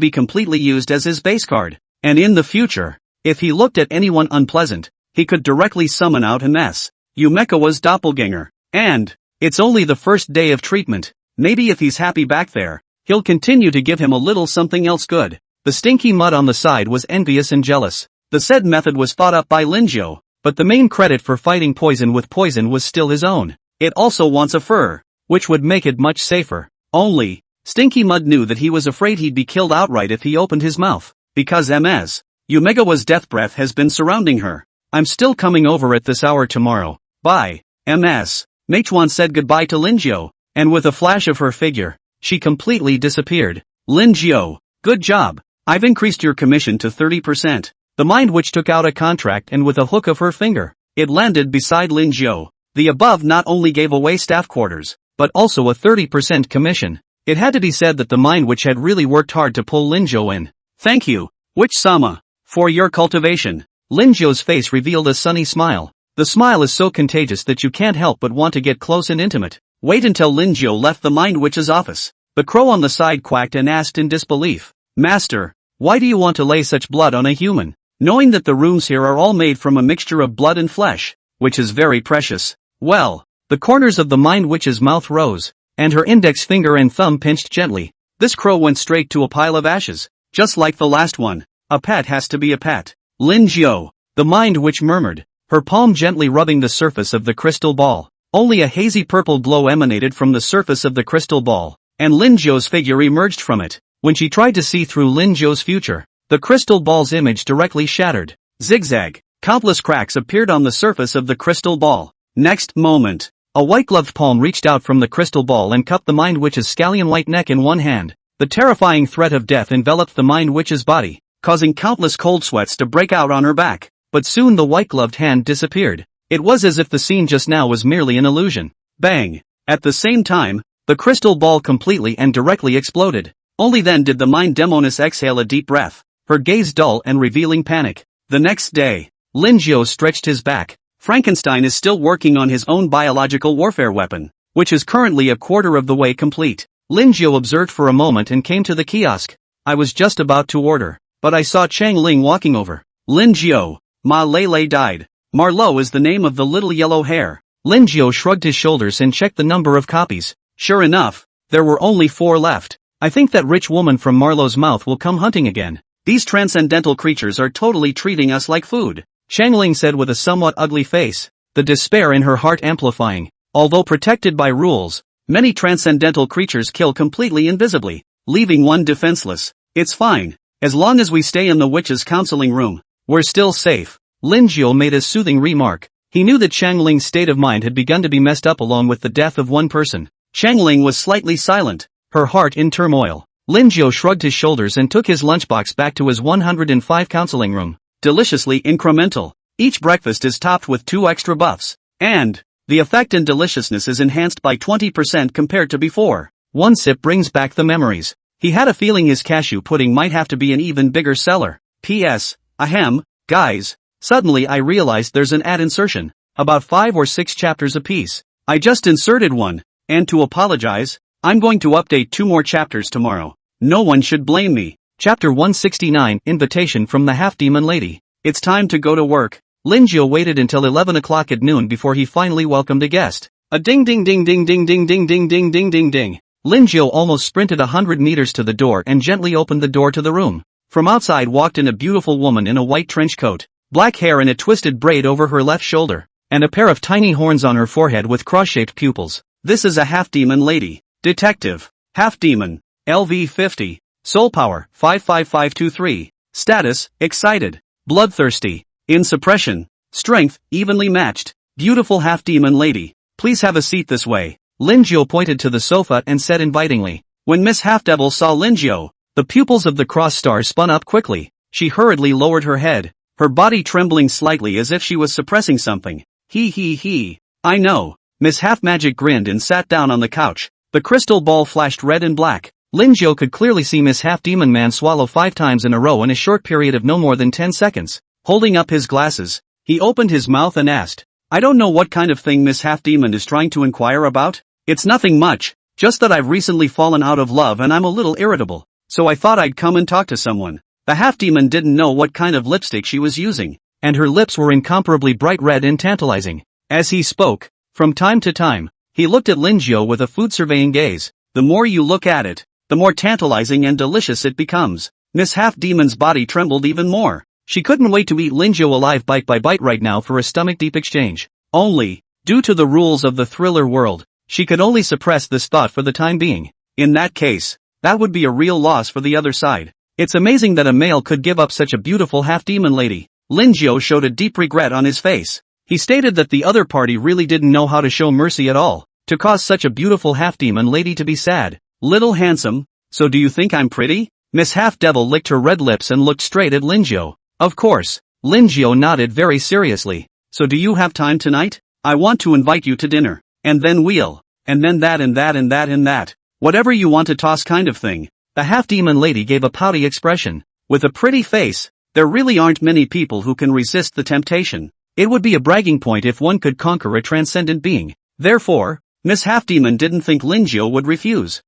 be completely used as his base card, and in the future, if he looked at anyone unpleasant, he could directly summon out Ms. Yumekawa's doppelganger. And it's only the first day of treatment. Maybe if he's happy back there, he'll continue to give him a little something else good. The stinky mud on the side was envious and jealous. The said method was thought up by Linjo, but the main credit for fighting poison with poison was still his own. It also wants a fur, which would make it much safer. Only, Stinky Mud knew that he was afraid he'd be killed outright if he opened his mouth, because Ms. Yumegawa's death breath has been surrounding her. I'm still coming over at this hour tomorrow. Bye, Ms. Meichuan said goodbye to Linjo, and with a flash of her figure, she completely disappeared. Linjo, good job. I've increased your commission to 30%. The mind witch took out a contract and with a hook of her finger, it landed beside Linjo. The above not only gave away staff quarters, but also a 30% commission. It had to be said that the mind witch had really worked hard to pull Linjo in. Thank you, Witch-sama, for your cultivation. Linjo's face revealed a sunny smile. The smile is so contagious that you can't help but want to get close and intimate. Wait until Linjo left the mind witch's office. The crow on the side quacked and asked in disbelief, Master, why do you want to lay such blood on a human? Knowing that the rooms here are all made from a mixture of blood and flesh, which is very precious. Well, the corners of the mind witch's mouth rose, and her index finger and thumb pinched gently. This crow went straight to a pile of ashes, just like the last one. A pet has to be a pet. Linjo, the mind witch murmured, her palm gently rubbing the surface of the crystal ball. Only a hazy purple glow emanated from the surface of the crystal ball, and Linjo's figure emerged from it. When she tried to see through Linjo's future, the crystal ball's image directly shattered. Zigzag, countless cracks appeared on the surface of the crystal ball. Next moment, a white-gloved palm reached out from the crystal ball and cupped the mind witch's scallion white neck in one hand. The terrifying threat of death enveloped the mind witch's body, causing countless cold sweats to break out on her back. But soon the white-gloved hand disappeared. It was as if the scene just now was merely an illusion. Bang! At the same time, the crystal ball completely and directly exploded. Only then did the mind demoness exhale a deep breath, her gaze dull and revealing panic. The next day, Linjo stretched his back. Frankenstein is still working on his own biological warfare weapon, which is currently a quarter of the way complete. Linjo observed for a moment and came to the kiosk. I was just about to order, but I saw Chang Ling walking over. Linjo, Ma Lele died. Marlowe is the name of the little yellow hair. Linjo shrugged his shoulders and checked the number of copies. Sure enough, there were only 4 left. I think that rich woman from Marlowe's mouth will come hunting again. These transcendental creatures are totally treating us like food, Chang Ling said with a somewhat ugly face, the despair in her heart amplifying. Although protected by rules, many transcendental creatures kill completely invisibly, leaving one defenseless. It's fine, as long as we stay in the witch's counseling room, we're still safe. Linjo made a soothing remark. He knew that Chang Ling's state of mind had begun to be messed up along with the death of one person. Chang Ling was slightly silent, her heart in turmoil. Linjo shrugged his shoulders and took his lunchbox back to his 105 counseling room. Deliciously incremental. Each breakfast is topped with 2 extra buffs. And the effect and deliciousness is enhanced by 20% compared to before. One sip brings back the memories. He had a feeling his cashew pudding might have to be an even bigger seller. P.S. Ahem, guys. Suddenly I realized there's an ad insertion, about 5 or 6 chapters apiece. I just inserted one, and to apologize, I'm going to update 2 more chapters tomorrow. No one should blame me. Chapter 169, Invitation from the Half-Demon Lady. It's time to go to work. Linjo waited until 11 o'clock at noon before he finally welcomed a guest. A ding ding ding ding ding ding ding ding ding ding ding ding. Linjo almost sprinted 100 meters to the door and gently opened the door to the room. From outside walked in a beautiful woman in a white trench coat, black hair in a twisted braid over her left shoulder, and a pair of tiny horns on her forehead with cross-shaped pupils. This is a half-demon lady. Detective. Half-demon. LV 50. Soul power, 55523. Status, excited. Bloodthirsty. In suppression. Strength, evenly matched. Beautiful half-demon lady. Please have a seat this way. Linjo pointed to the sofa and said invitingly. When Miss Half-Devil saw Linjo, the pupils of the cross star spun up quickly. She hurriedly lowered her head, her body trembling slightly as if she was suppressing something. He. I know. Miss Half-Magic grinned and sat down on the couch. The crystal ball flashed red and black. Linjo could clearly see Miss Half-Demon Man swallow 5 times in a row in a short period of no more than 10 seconds. Holding up his glasses, he opened his mouth and asked, I don't know what kind of thing Miss Half-Demon is trying to inquire about. It's nothing much, just that I've recently fallen out of love and I'm a little irritable, so I thought I'd come and talk to someone. The half-demon didn't know what kind of lipstick she was using, and her lips were incomparably bright red and tantalizing. As he spoke, from time to time, he looked at Linjiao with a food-surveying gaze. The more you look at it, the more tantalizing and delicious it becomes. Miss Half-Demon's body trembled even more. She couldn't wait to eat Linjiao alive bite by bite right now for a stomach-deep exchange. Only, due to the rules of the thriller world, she could only suppress this thought for the time being. In that case, that would be a real loss for the other side. It's amazing that a male could give up such a beautiful half-demon lady. Linjiao showed a deep regret on his face. He stated that the other party really didn't know how to show mercy at all, to cause such a beautiful half-demon lady to be sad. Little handsome, so do you think I'm pretty? Miss Half-Devil licked her red lips and looked straight at Linjiao. Of course. Linjiao nodded very seriously. So do you have time tonight? I want to invite you to dinner. And then we'll. And then that and that and that and that. Whatever you want to toss kind of thing. The half-demon lady gave a pouty expression. With a pretty face, there really aren't many people who can resist the temptation. It would be a bragging point if one could conquer a transcendent being. Therefore, Miss Half-Demon didn't think Linjiao would refuse.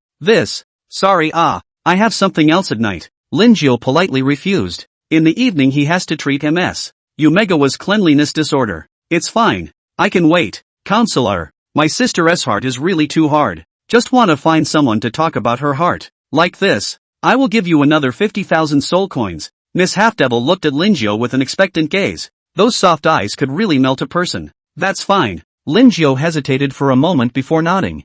Sorry, I have something else at night. Linjiao politely refused. In the evening he has to treat Ms. Yumegawa's cleanliness disorder. It's fine. I can wait. Counselor, my sister's heart is really too hard. Just wanna find someone to talk about her heart. Like this. I will give you another 50,000 soul coins. Miss Half-Devil looked at Linjiao with an expectant gaze. Those soft eyes could really melt a person. That's fine. Linjiao hesitated for a moment before nodding.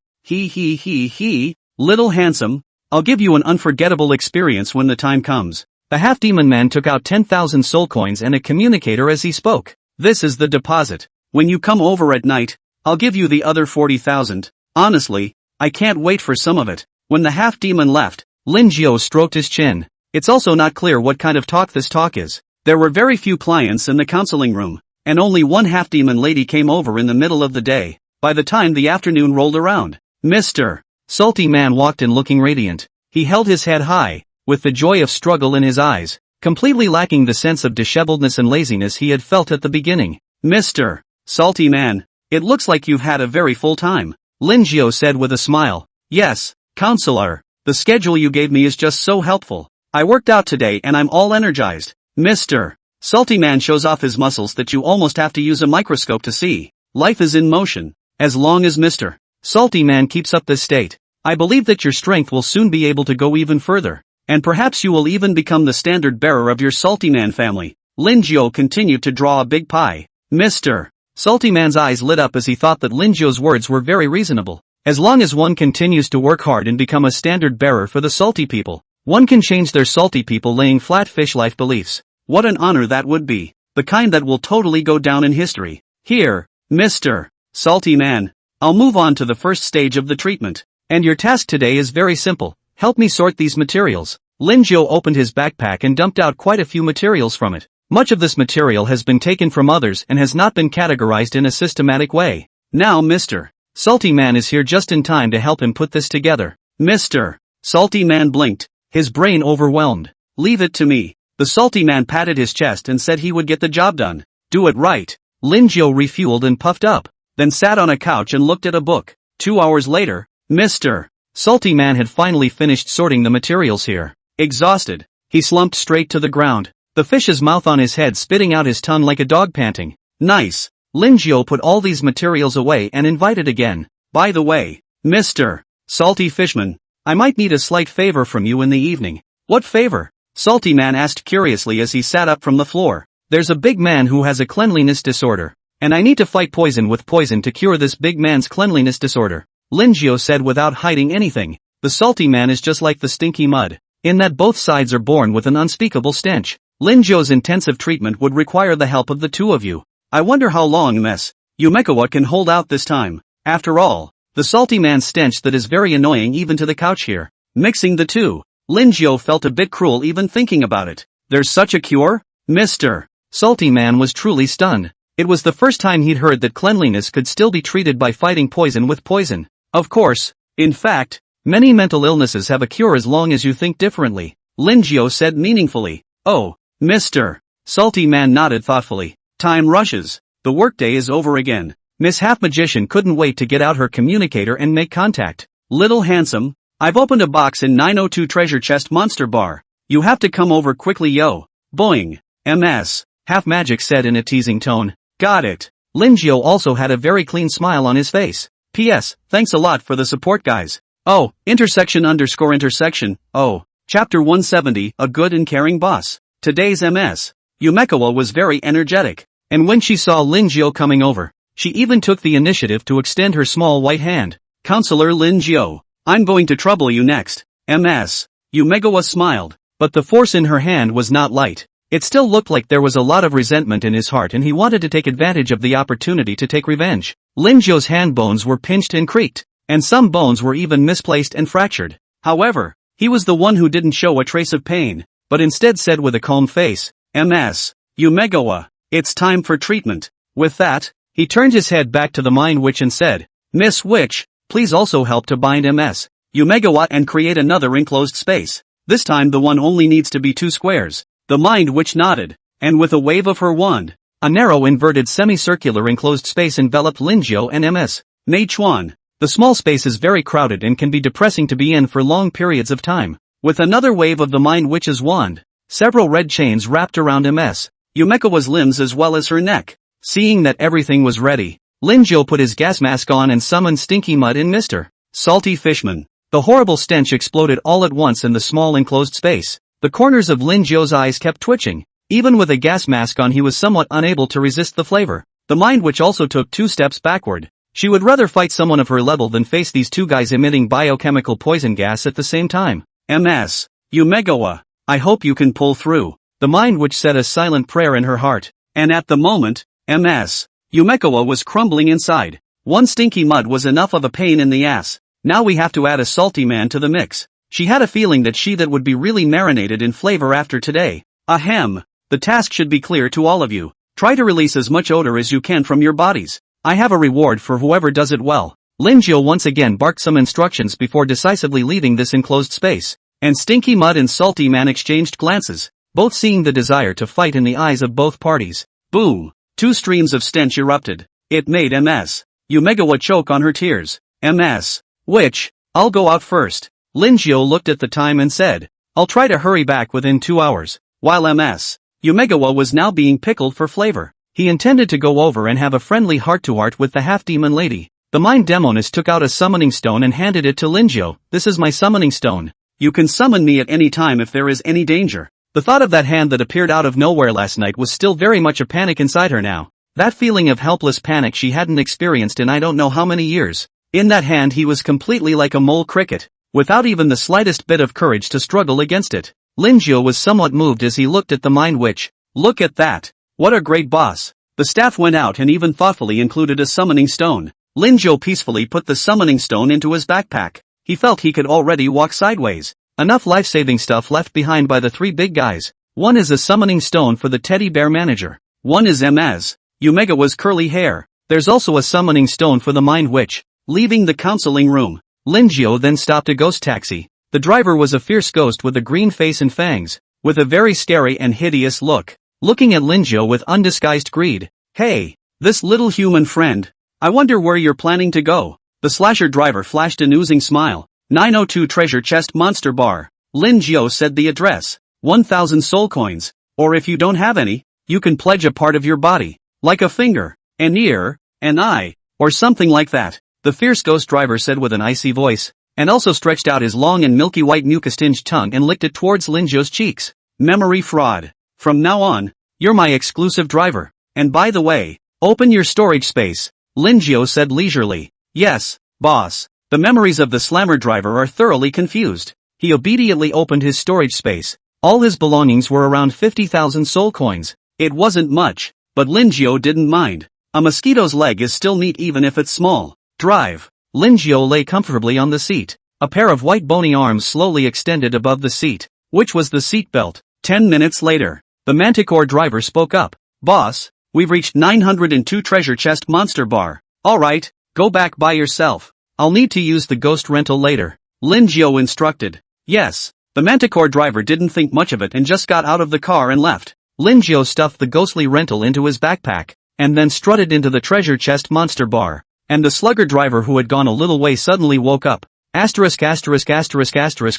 Little handsome. I'll give you an unforgettable experience when the time comes. The half-demon man took out 10,000 soul coins and a communicator as he spoke. This is the deposit. When you come over at night, I'll give you the other 40,000. Honestly, I can't wait for some of it. When the half-demon left, Linjiao stroked his chin. It's also not clear what kind of talk this talk is. There were very few clients in the counseling room, and only one half-demon lady came over in the middle of the day. By the time the afternoon rolled around, Mr. Salty Man walked in looking radiant. He held his head high, with the joy of struggle in his eyes, completely lacking the sense of disheveledness and laziness he had felt at the beginning. Mr. Salty Man, it looks like you've had a very full time, Linjiao said with a smile. Yes, counselor, the schedule you gave me is just so helpful. I worked out today and I'm all energized. Mr. Salty Man shows off his muscles that you almost have to use a microscope to see. Life is in motion. As long as Mr. Salty Man keeps up this state, I believe that your strength will soon be able to go even further. And perhaps you will even become the standard bearer of your Salty Man family. Linjiao continued to draw a big pie. Mr. Salty Man's eyes lit up as he thought that Linjiao's words were very reasonable. As long as one continues to work hard and become a standard bearer for the salty people, one can change their salty people laying flat fish life beliefs. What an honor that would be. The kind that will totally go down in history. Here, Mr. Salty Man, I'll move on to the first stage of the treatment. And your task today is very simple. Help me sort these materials. Linjiao opened his backpack and dumped out quite a few materials from it. Much of this material has been taken from others and has not been categorized in a systematic way. Now Mr. Salty Man is here just in time to help him put this together. Mr. Salty Man blinked, his brain overwhelmed. Leave it to me. The Salty Man patted his chest and said he would get the job done. Do it right. Linjiao refueled and puffed up, then sat on a couch and looked at a book. 2 hours later, Mr. Salty Man had finally finished sorting the materials here. Exhausted, he slumped straight to the ground, the fish's mouth on his head spitting out his tongue like a dog panting. Nice. Linjiao put all these materials away and invited again. By the way, Mr. Salty Fishman, I might need a slight favor from you in the evening. What favor? Salty Man asked curiously as he sat up from the floor. There's a big man who has a cleanliness disorder, and I need to fight poison with poison to cure this big man's cleanliness disorder. Linjiao said without hiding anything. The Salty Man is just like the stinky mud, in that both sides are born with an unspeakable stench. Linjiao's intensive treatment would require the help of the two of you. I wonder how long Ms. Yumegawa can hold out this time. After all, the Salty Man's stench that is very annoying even to the couch here. Mixing the two, Linjiao felt a bit cruel even thinking about it. There's such a cure? Mr. Salty Man was truly stunned. It was the first time he'd heard that cleanliness could still be treated by fighting poison with poison. Of course, in fact, many mental illnesses have a cure as long as you think differently, Linjiao said meaningfully. Oh, Mr. Salty Man nodded thoughtfully. Time rushes. The workday is over again. Miss Half-Magician couldn't wait to get out her communicator and make contact. Little handsome, I've opened a box in 902 Treasure Chest Monster Bar. You have to come over quickly yo. Boing. MS. Half-Magic said in a teasing tone. Got it. Linjio also had a very clean smile on his face. P.S. Thanks a lot for the support, guys. Oh, __intersection. Oh. Chapter 170, A Good and Caring Boss. Today's MS. Yumekawa was very energetic, and when she saw Linjio coming over, she even took the initiative to extend her small white hand. Counselor Linjio, I'm going to trouble you next. MS. Yumekawa smiled, but the force in her hand was not light. It still looked like there was a lot of resentment in his heart and he wanted to take advantage of the opportunity to take revenge. Linjio's hand bones were pinched and creaked, and some bones were even misplaced and fractured. However, he was the one who didn't show a trace of pain, but instead said with a calm face, MS. Yumekawa, it's time for treatment. With that, he turned his head back to the Mind Witch and said, Miss Witch, please also help to bind MS. Yumekawa and create another enclosed space. This time the one only needs to be 2 squares. The Mind Witch nodded, and with a wave of her wand, a narrow inverted semicircular enclosed space enveloped Linjio and MS. Meichuan. The small space is very crowded and can be depressing to be in for long periods of time. With another wave of the Mind Witch's wand, several red chains wrapped around MS. Yumekawa's limbs as well as her neck. Seeing that everything was ready, Linjio put his gas mask on and summoned Stinky Mud and Mr. Salty Fishman. The horrible stench exploded all at once in the small enclosed space. The corners of Linjio's eyes kept twitching. Even with a gas mask on he was somewhat unable to resist the flavor. The Mind Witch also took 2 steps backward. She would rather fight someone of her level than face these 2 guys emitting biochemical poison gas at the same time. MS. Yumekawa, I hope you can pull through. The Mind Witch said a silent prayer in her heart. And at the moment, MS. Yumekawa was crumbling inside. 1 Stinky Mud was enough of a pain in the ass. Now we have to add a salty man to the mix. She had a feeling that that would be really marinated in flavor after today. Ahem. The task should be clear to all of you. Try to release as much odor as you can from your bodies. I have a reward for whoever does it well. Linjio once again barked some instructions before decisively leaving this enclosed space, and Stinky Mud and Salty Man exchanged glances, both seeing the desire to fight in the eyes of both parties. Boom! 2 streams of stench erupted. It made MS. Yumekawa choke on her tears. MS. Witch, I'll go out first. Linjio looked at the time and said, I'll try to hurry back within 2 hours. While MS. Yumekawa was now being pickled for flavor. He intended to go over and have a friendly heart-to-heart with the half-demon lady. The mind demoness took out a summoning stone and handed it to Linjio. This is my summoning stone. You can summon me at any time if there is any danger. The thought of that hand that appeared out of nowhere last night was still very much a panic inside her now. That feeling of helpless panic she hadn't experienced in I don't know how many years. In that hand he was completely like a mole cricket, without even the slightest bit of courage to struggle against it. Linjio was somewhat moved as he looked at the Mind Witch. Look at that! What a great boss! The staff went out and even thoughtfully included a summoning stone. Linjio peacefully put the summoning stone into his backpack. He felt he could already walk sideways. Enough life-saving stuff left behind by the 3 big guys. One is a summoning stone for the teddy bear manager. One is MS. Yumekawa's curly hair. There's also a summoning stone for the Mind Witch. Leaving the counseling room, Linjio then stopped a ghost taxi. The driver was a fierce ghost with a green face and fangs, with a very scary and hideous look, looking at Linjio with undisguised greed. Hey, this little human friend. I wonder where you're planning to go. The slasher driver flashed an oozing smile. 902 Treasure Chest Monster Bar. Linjio said the address. 1,000 soul coins. Or if you don't have any, you can pledge a part of your body. Like a finger, an ear, an eye, or something like that. The fierce ghost driver said with an icy voice, and also stretched out his long and milky white mucus-tinged tongue and licked it towards Linjio's cheeks. Memory fraud. From now on, you're my exclusive driver. And by the way, open your storage space. Linjio said leisurely. Yes, boss. The memories of the slammer driver are thoroughly confused. He obediently opened his storage space. All his belongings were around 50,000 soul coins. It wasn't much, but Linjio didn't mind. A mosquito's leg is still neat even if it's small. Drive. Linjio lay comfortably on the seat. A pair of white bony arms slowly extended above the seat, which was the seat belt. 10 minutes later, the Manticore driver spoke up. Boss, we've reached 902 Treasure Chest Monster Bar. Alright, go back by yourself. I'll need to use the ghost rental later. Linjio instructed. Yes. The Manticore driver didn't think much of it and just got out of the car and left. Linjio stuffed the ghostly rental into his backpack, and then strutted into the Treasure Chest Monster Bar. And the slugger driver who had gone a little way suddenly woke up. *********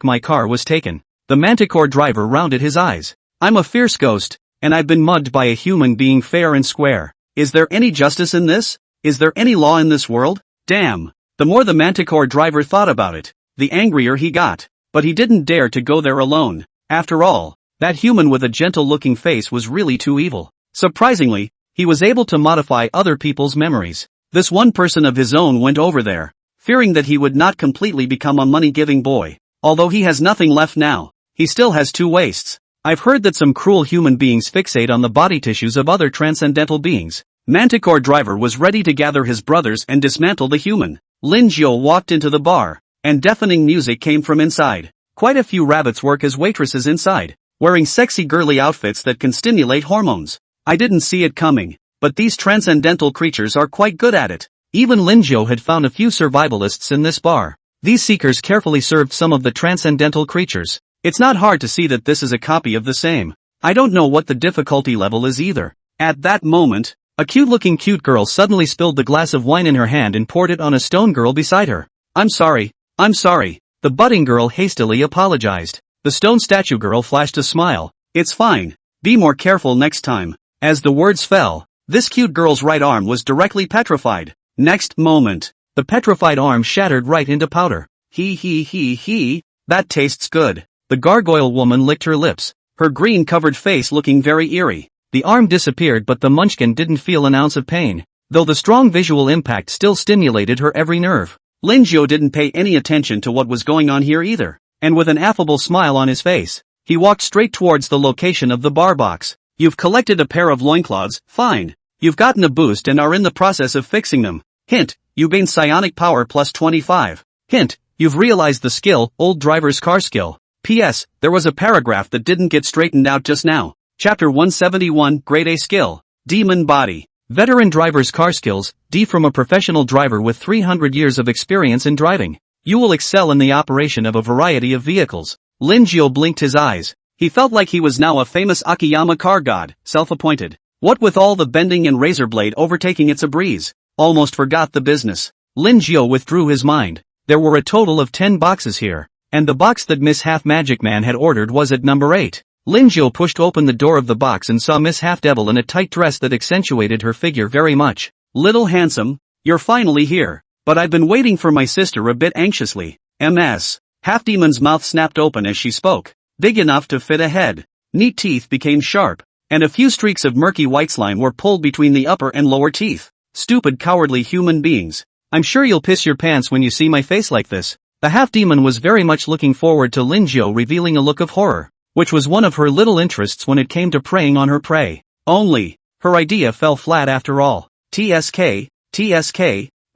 My car was taken. The Manticore driver rounded his eyes. I'm a fierce ghost, and I've been mugged by a human being fair and square. Is there any justice in this? Is there any law in this world? Damn. The more the Manticore driver thought about it, the angrier he got. But he didn't dare to go there alone. After all, that human with a gentle-looking face was really too evil. Surprisingly, he was able to modify other people's memories. This one person of his own went over there, fearing that he would not completely become a money-giving boy. Although he has nothing left now, he still has 2 waists. I've heard that some cruel human beings fixate on the body tissues of other transcendental beings. Manticore driver was ready to gather his brothers and dismantle the human. Lin Jiu walked into the bar, and deafening music came from inside. Quite a few rabbits work as waitresses inside, wearing sexy girly outfits that can stimulate hormones. I didn't see it coming, but these transcendental creatures are quite good at it. Even Lin Jiu had found a few survivalists in this bar. These seekers carefully served some of the transcendental creatures. It's not hard to see that this is a copy of the same. I don't know what the difficulty level is either. At that moment, a cute-looking cute girl suddenly spilled the glass of wine in her hand and poured it on a stone girl beside her. I'm sorry. The budding girl hastily apologized. The stone statue girl flashed a smile. It's fine. Be more careful next time. As the words fell, this cute girl's right arm was directly petrified. Next moment, the petrified arm shattered right into powder. That tastes good. The gargoyle woman licked her lips, her green-covered face looking very eerie. The arm disappeared, but the munchkin didn't feel an ounce of pain, though the strong visual impact still stimulated her every nerve. Lin Jiu didn't pay any attention to what was going on here either, and with an affable smile on his face, he walked straight towards the location of the bar box. You've collected a pair of loincloths, fine. You've gotten a boost and are in the process of fixing them. Hint, you gained psionic power plus 25. Hint, you've realized the skill, old driver's car skill. P.S. There was a paragraph that didn't get straightened out just now. Chapter 171, Grade A Skill. Demon Body. Veteran driver's car skills, D from a professional driver with 300 years of experience in driving. You will excel in the operation of a variety of vehicles. Lin Jiu blinked his eyes. He felt like he was now a famous Akiyama car god, self-appointed. What with all the bending and razor blade overtaking, it's a breeze. Almost forgot the business. Lin Jiu withdrew his mind. There were a total of 10 boxes here, and the box that Miss Half Magic Man had ordered was at number 8. Lin Jiu pushed open the door of the box and saw Miss Half Devil in a tight dress that accentuated her figure very much. Little handsome, you're finally here. But I've been waiting for my sister a bit anxiously. MS. Half Demon's mouth snapped open as she spoke, big enough to fit a head. Neat teeth became sharp, and a few streaks of murky white slime were pulled between the upper and lower teeth. Stupid cowardly human beings. I'm sure you'll piss your pants when you see my face like this. The half demon was very much looking forward to Lin Jiu revealing a look of horror, which was one of her little interests when it came to preying on her prey. Only, her idea fell flat after all. TSK,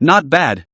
not bad,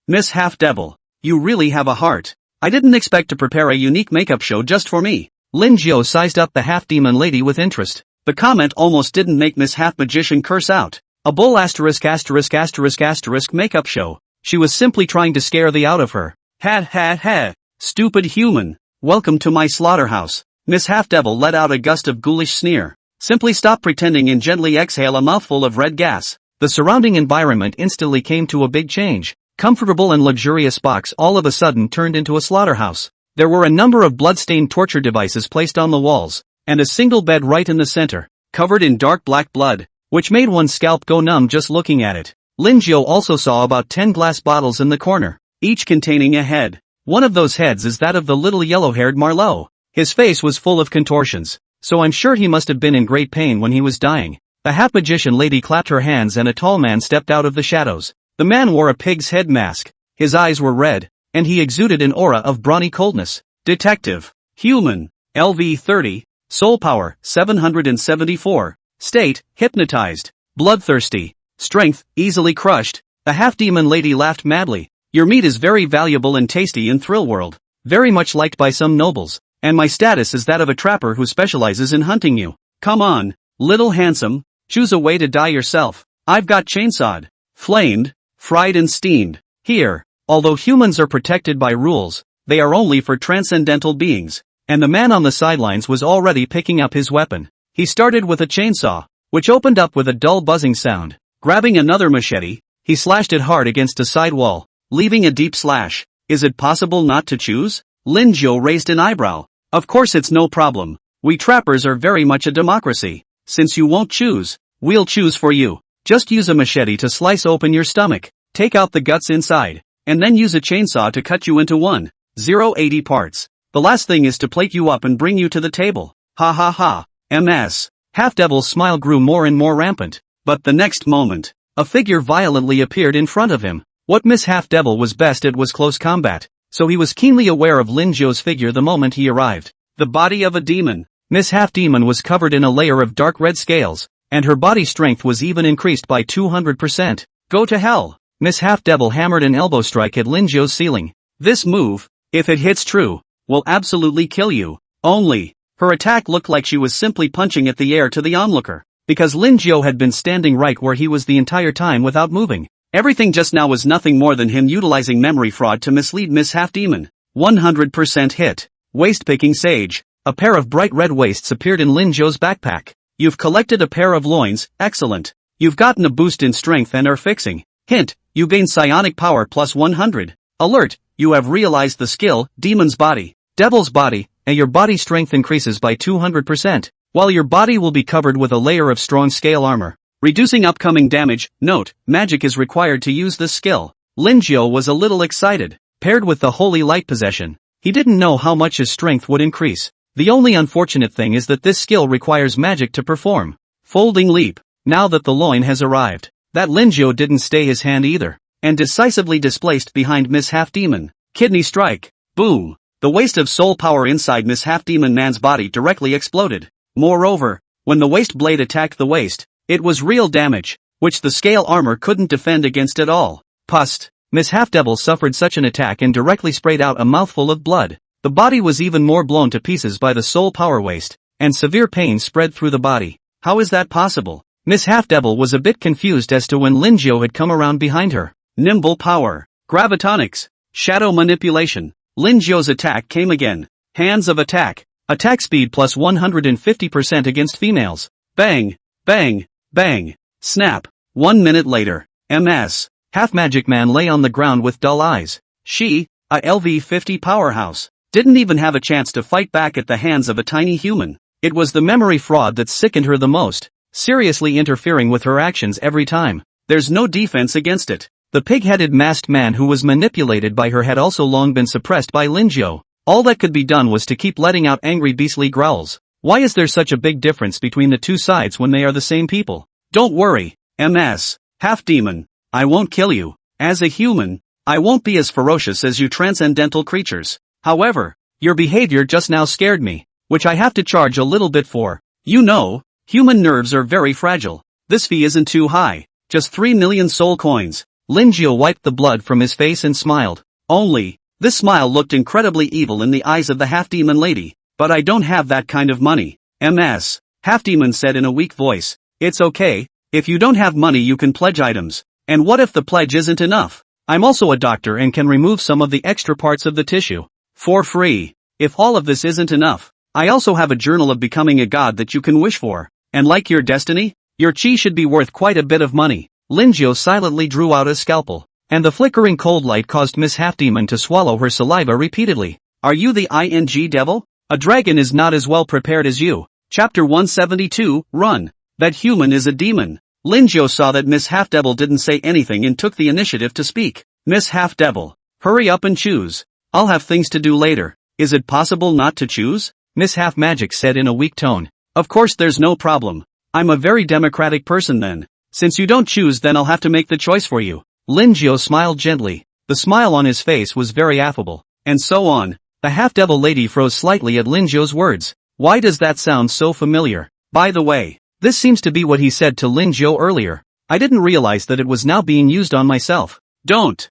Miss Half Devil. You really have a heart. I didn't expect to prepare a unique makeup show just for me. Lin Jiu sized up the half-demon lady with interest. The comment almost didn't make Miss Half Magician curse out. A bull **** makeup show. She was simply trying to scare the out of her. Ha. Stupid human. Welcome to my slaughterhouse. Miss Half Devil let out a gust of ghoulish sneer. Simply stop pretending and gently exhale a mouthful of red gas. The surrounding environment instantly came to a big change. Comfortable and luxurious box all of a sudden turned into a slaughterhouse. There were a number of blood-stained torture devices placed on the walls, and a single bed right in the center, covered in dark black blood, which made one's scalp go numb just looking at it. Lin Jiu also saw about 10 glass bottles in the corner, each containing a head. One of those heads is that of the little yellow-haired Marlowe. His face was full of contortions, so I'm sure he must have been in great pain when he was dying. The half-magician lady clapped her hands and a tall man stepped out of the shadows. The man wore a pig's head mask, his eyes were red, and he exuded an aura of brawny coldness. Detective. Human. LV 30. Soul power, 774. State, hypnotized. Bloodthirsty. Strength, easily crushed. The half-demon lady laughed madly. Your meat is very valuable and tasty in Thrill World. Very much liked by some nobles. And my status is that of a trapper who specializes in hunting you. Come on, little handsome. Choose a way to die yourself. I've got chainsawed, flamed, fried and steamed. Here, although humans are protected by rules, they are only for transcendental beings. And the man on the sidelines was already picking up his weapon. He started with a chainsaw, which opened up with a dull buzzing sound. Grabbing another machete, he slashed it hard against a side wall, leaving a deep slash. Is it possible not to choose? Lin Jiu raised an eyebrow. Of course it's no problem. We trappers are very much a democracy. Since you won't choose, We'll choose for you. Just use a machete to slice open your stomach, take out the guts inside, and then use a chainsaw to cut you into 1,080 parts. The last thing is to plate you up and bring you to the table. Ha ha ha. MS. Half-Devil's smile grew more and more rampant. But the next moment, a figure violently appeared in front of him. What Miss Half-Devil was best at was close combat, so he was keenly aware of Lin Zhou's figure the moment he arrived. The body of a demon. Miss Half-Demon was covered in a layer of dark red scales, and her body strength was even increased by 200%. Go to hell. Miss Half-Devil hammered an elbow strike at Lin Zhou's ceiling. This move, if it hits true, will absolutely kill you. Only, her attack looked like she was simply punching at the air to the onlooker, because Lin Zhou had been standing right where he was the entire time without moving. Everything just now was nothing more than him utilizing memory fraud to mislead Miss Half-Demon. 100% hit. Waist-picking sage. A pair of bright red waists appeared in Lin Zhou's backpack. You've collected a pair of loins, excellent. You've gotten a boost in strength and are fixing. Hint, you gain psionic power plus 100. Alert, you have realized the skill, Demon's Body, Devil's Body, and your body strength increases by 200%, while your body will be covered with a layer of strong scale armor, reducing upcoming damage. Note, magic is required to use this skill. Lin Zhou was a little excited. Paired with the Holy Light possession, he didn't know how much his strength would increase. The only unfortunate thing is that this skill requires magic to perform. Folding Leap. Now that the loin has arrived, that Lin Zhou didn't stay his hand either, and decisively displaced behind Miss Half-Demon. Kidney Strike. Boom. The waste of soul power inside Miss Half-Demon man's body directly exploded. Moreover, when the waist blade attacked the waist, it was real damage, which the scale armor couldn't defend against at all. Pust. Miss Half-Devil suffered such an attack and directly sprayed out a mouthful of blood. The body was even more blown to pieces by the soul power waste, and severe pain spread through the body. How is that possible? Miss Half-Devil was a bit confused as to when Lin Zhou had come around behind her. Nimble Power. Gravitonics. Shadow Manipulation. Lin Zhou's attack came again. Hands of Attack. Attack speed plus 150% against females. Bang, bang, bang. Snap. 1 minute later. MS. Half Magic Man lay on the ground with dull eyes. She, a LV-50 powerhouse, didn't even have a chance to fight back at the hands of a tiny human. It was the memory fraud that sickened her the most, seriously interfering with her actions every time. There's no defense against it. The pig-headed masked man who was manipulated by her had also long been suppressed by Lin Zhou. All that could be done was to keep letting out angry beastly growls. Why is there such a big difference between the two sides when they are the same people? Don't worry, MS. Half-Demon. I won't kill you. As a human, I won't be as ferocious as you transcendental creatures. However, your behavior just now scared me, which I have to charge a little bit for. You know, human nerves are very fragile. This fee isn't too high. Just 3 million soul coins. Lin Zhou wiped the blood from his face and smiled. Only, this smile looked incredibly evil in the eyes of the half-demon lady. But I don't have that kind of money. MS. Half-Demon said in a weak voice. It's okay, if you don't have money you can pledge items. And what if the pledge isn't enough? I'm also a doctor and can remove some of the extra parts of the tissue. For free. If all of this isn't enough, I also have a journal of becoming a god that you can wish for. And like your destiny, your chi should be worth quite a bit of money. Lin Zhou silently drew out a scalpel, and the flickering cold light caused Miss Half-Demon to swallow her saliva repeatedly. Are you the ING devil? A dragon is not as well prepared as you. Chapter 172, Run. That human is a demon. Lin Zhou saw that Miss Half-Devil didn't say anything and took the initiative to speak. Miss Half-Devil, hurry up and choose. I'll have things to do later. Is it possible not to choose? Miss Half-Magic said in a weak tone. Of course there's no problem. I'm a very democratic person then. Since you don't choose then I'll have to make the choice for you. Lin Zhou smiled gently. The smile on his face was very affable. And so on. The half-devil lady froze slightly at Lin Zhou's words. Why does that sound so familiar? By the way, this seems to be what he said to Lin Zhou earlier. I didn't realize that it was now being used on myself. Don't,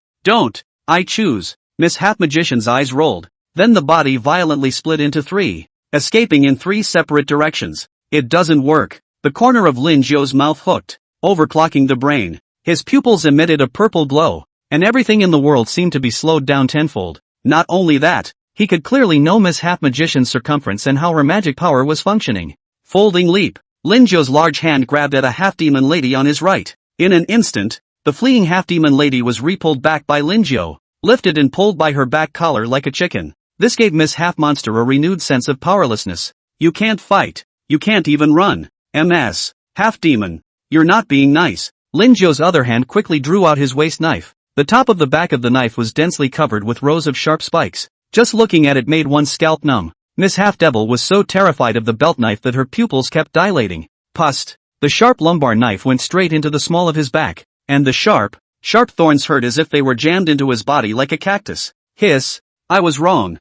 I choose. Miss Half-Magician's eyes rolled. Then the body violently split into 3, escaping in 3 separate directions. It doesn't work. The corner of Lin Zhou's mouth hooked, overclocking the brain. His pupils emitted a purple glow, and everything in the world seemed to be slowed down tenfold. Not only that, he could clearly know Miss Half-Magician's circumference and how her magic power was functioning. Folding leap. Lin Zhou's large hand grabbed at a half-demon lady on his right. In an instant, the fleeing half-demon lady was re-pulled back by Lin Zhou, lifted and pulled by her back collar like a chicken. This gave Miss Half-Monster a renewed sense of powerlessness. You can't fight. You can't even run. MS. Half-demon. you're not being nice. Lin Zhou's other hand quickly drew out his waist knife. The top of the back of the knife was densely covered with rows of sharp spikes. Just looking at it made one's scalp numb. Miss Half-Devil was so terrified of the belt knife that her pupils kept dilating. Pust. The sharp lumbar knife went straight into the small of his back, and the sharp thorns hurt as if they were jammed into his body like a cactus. Hiss. I was wrong.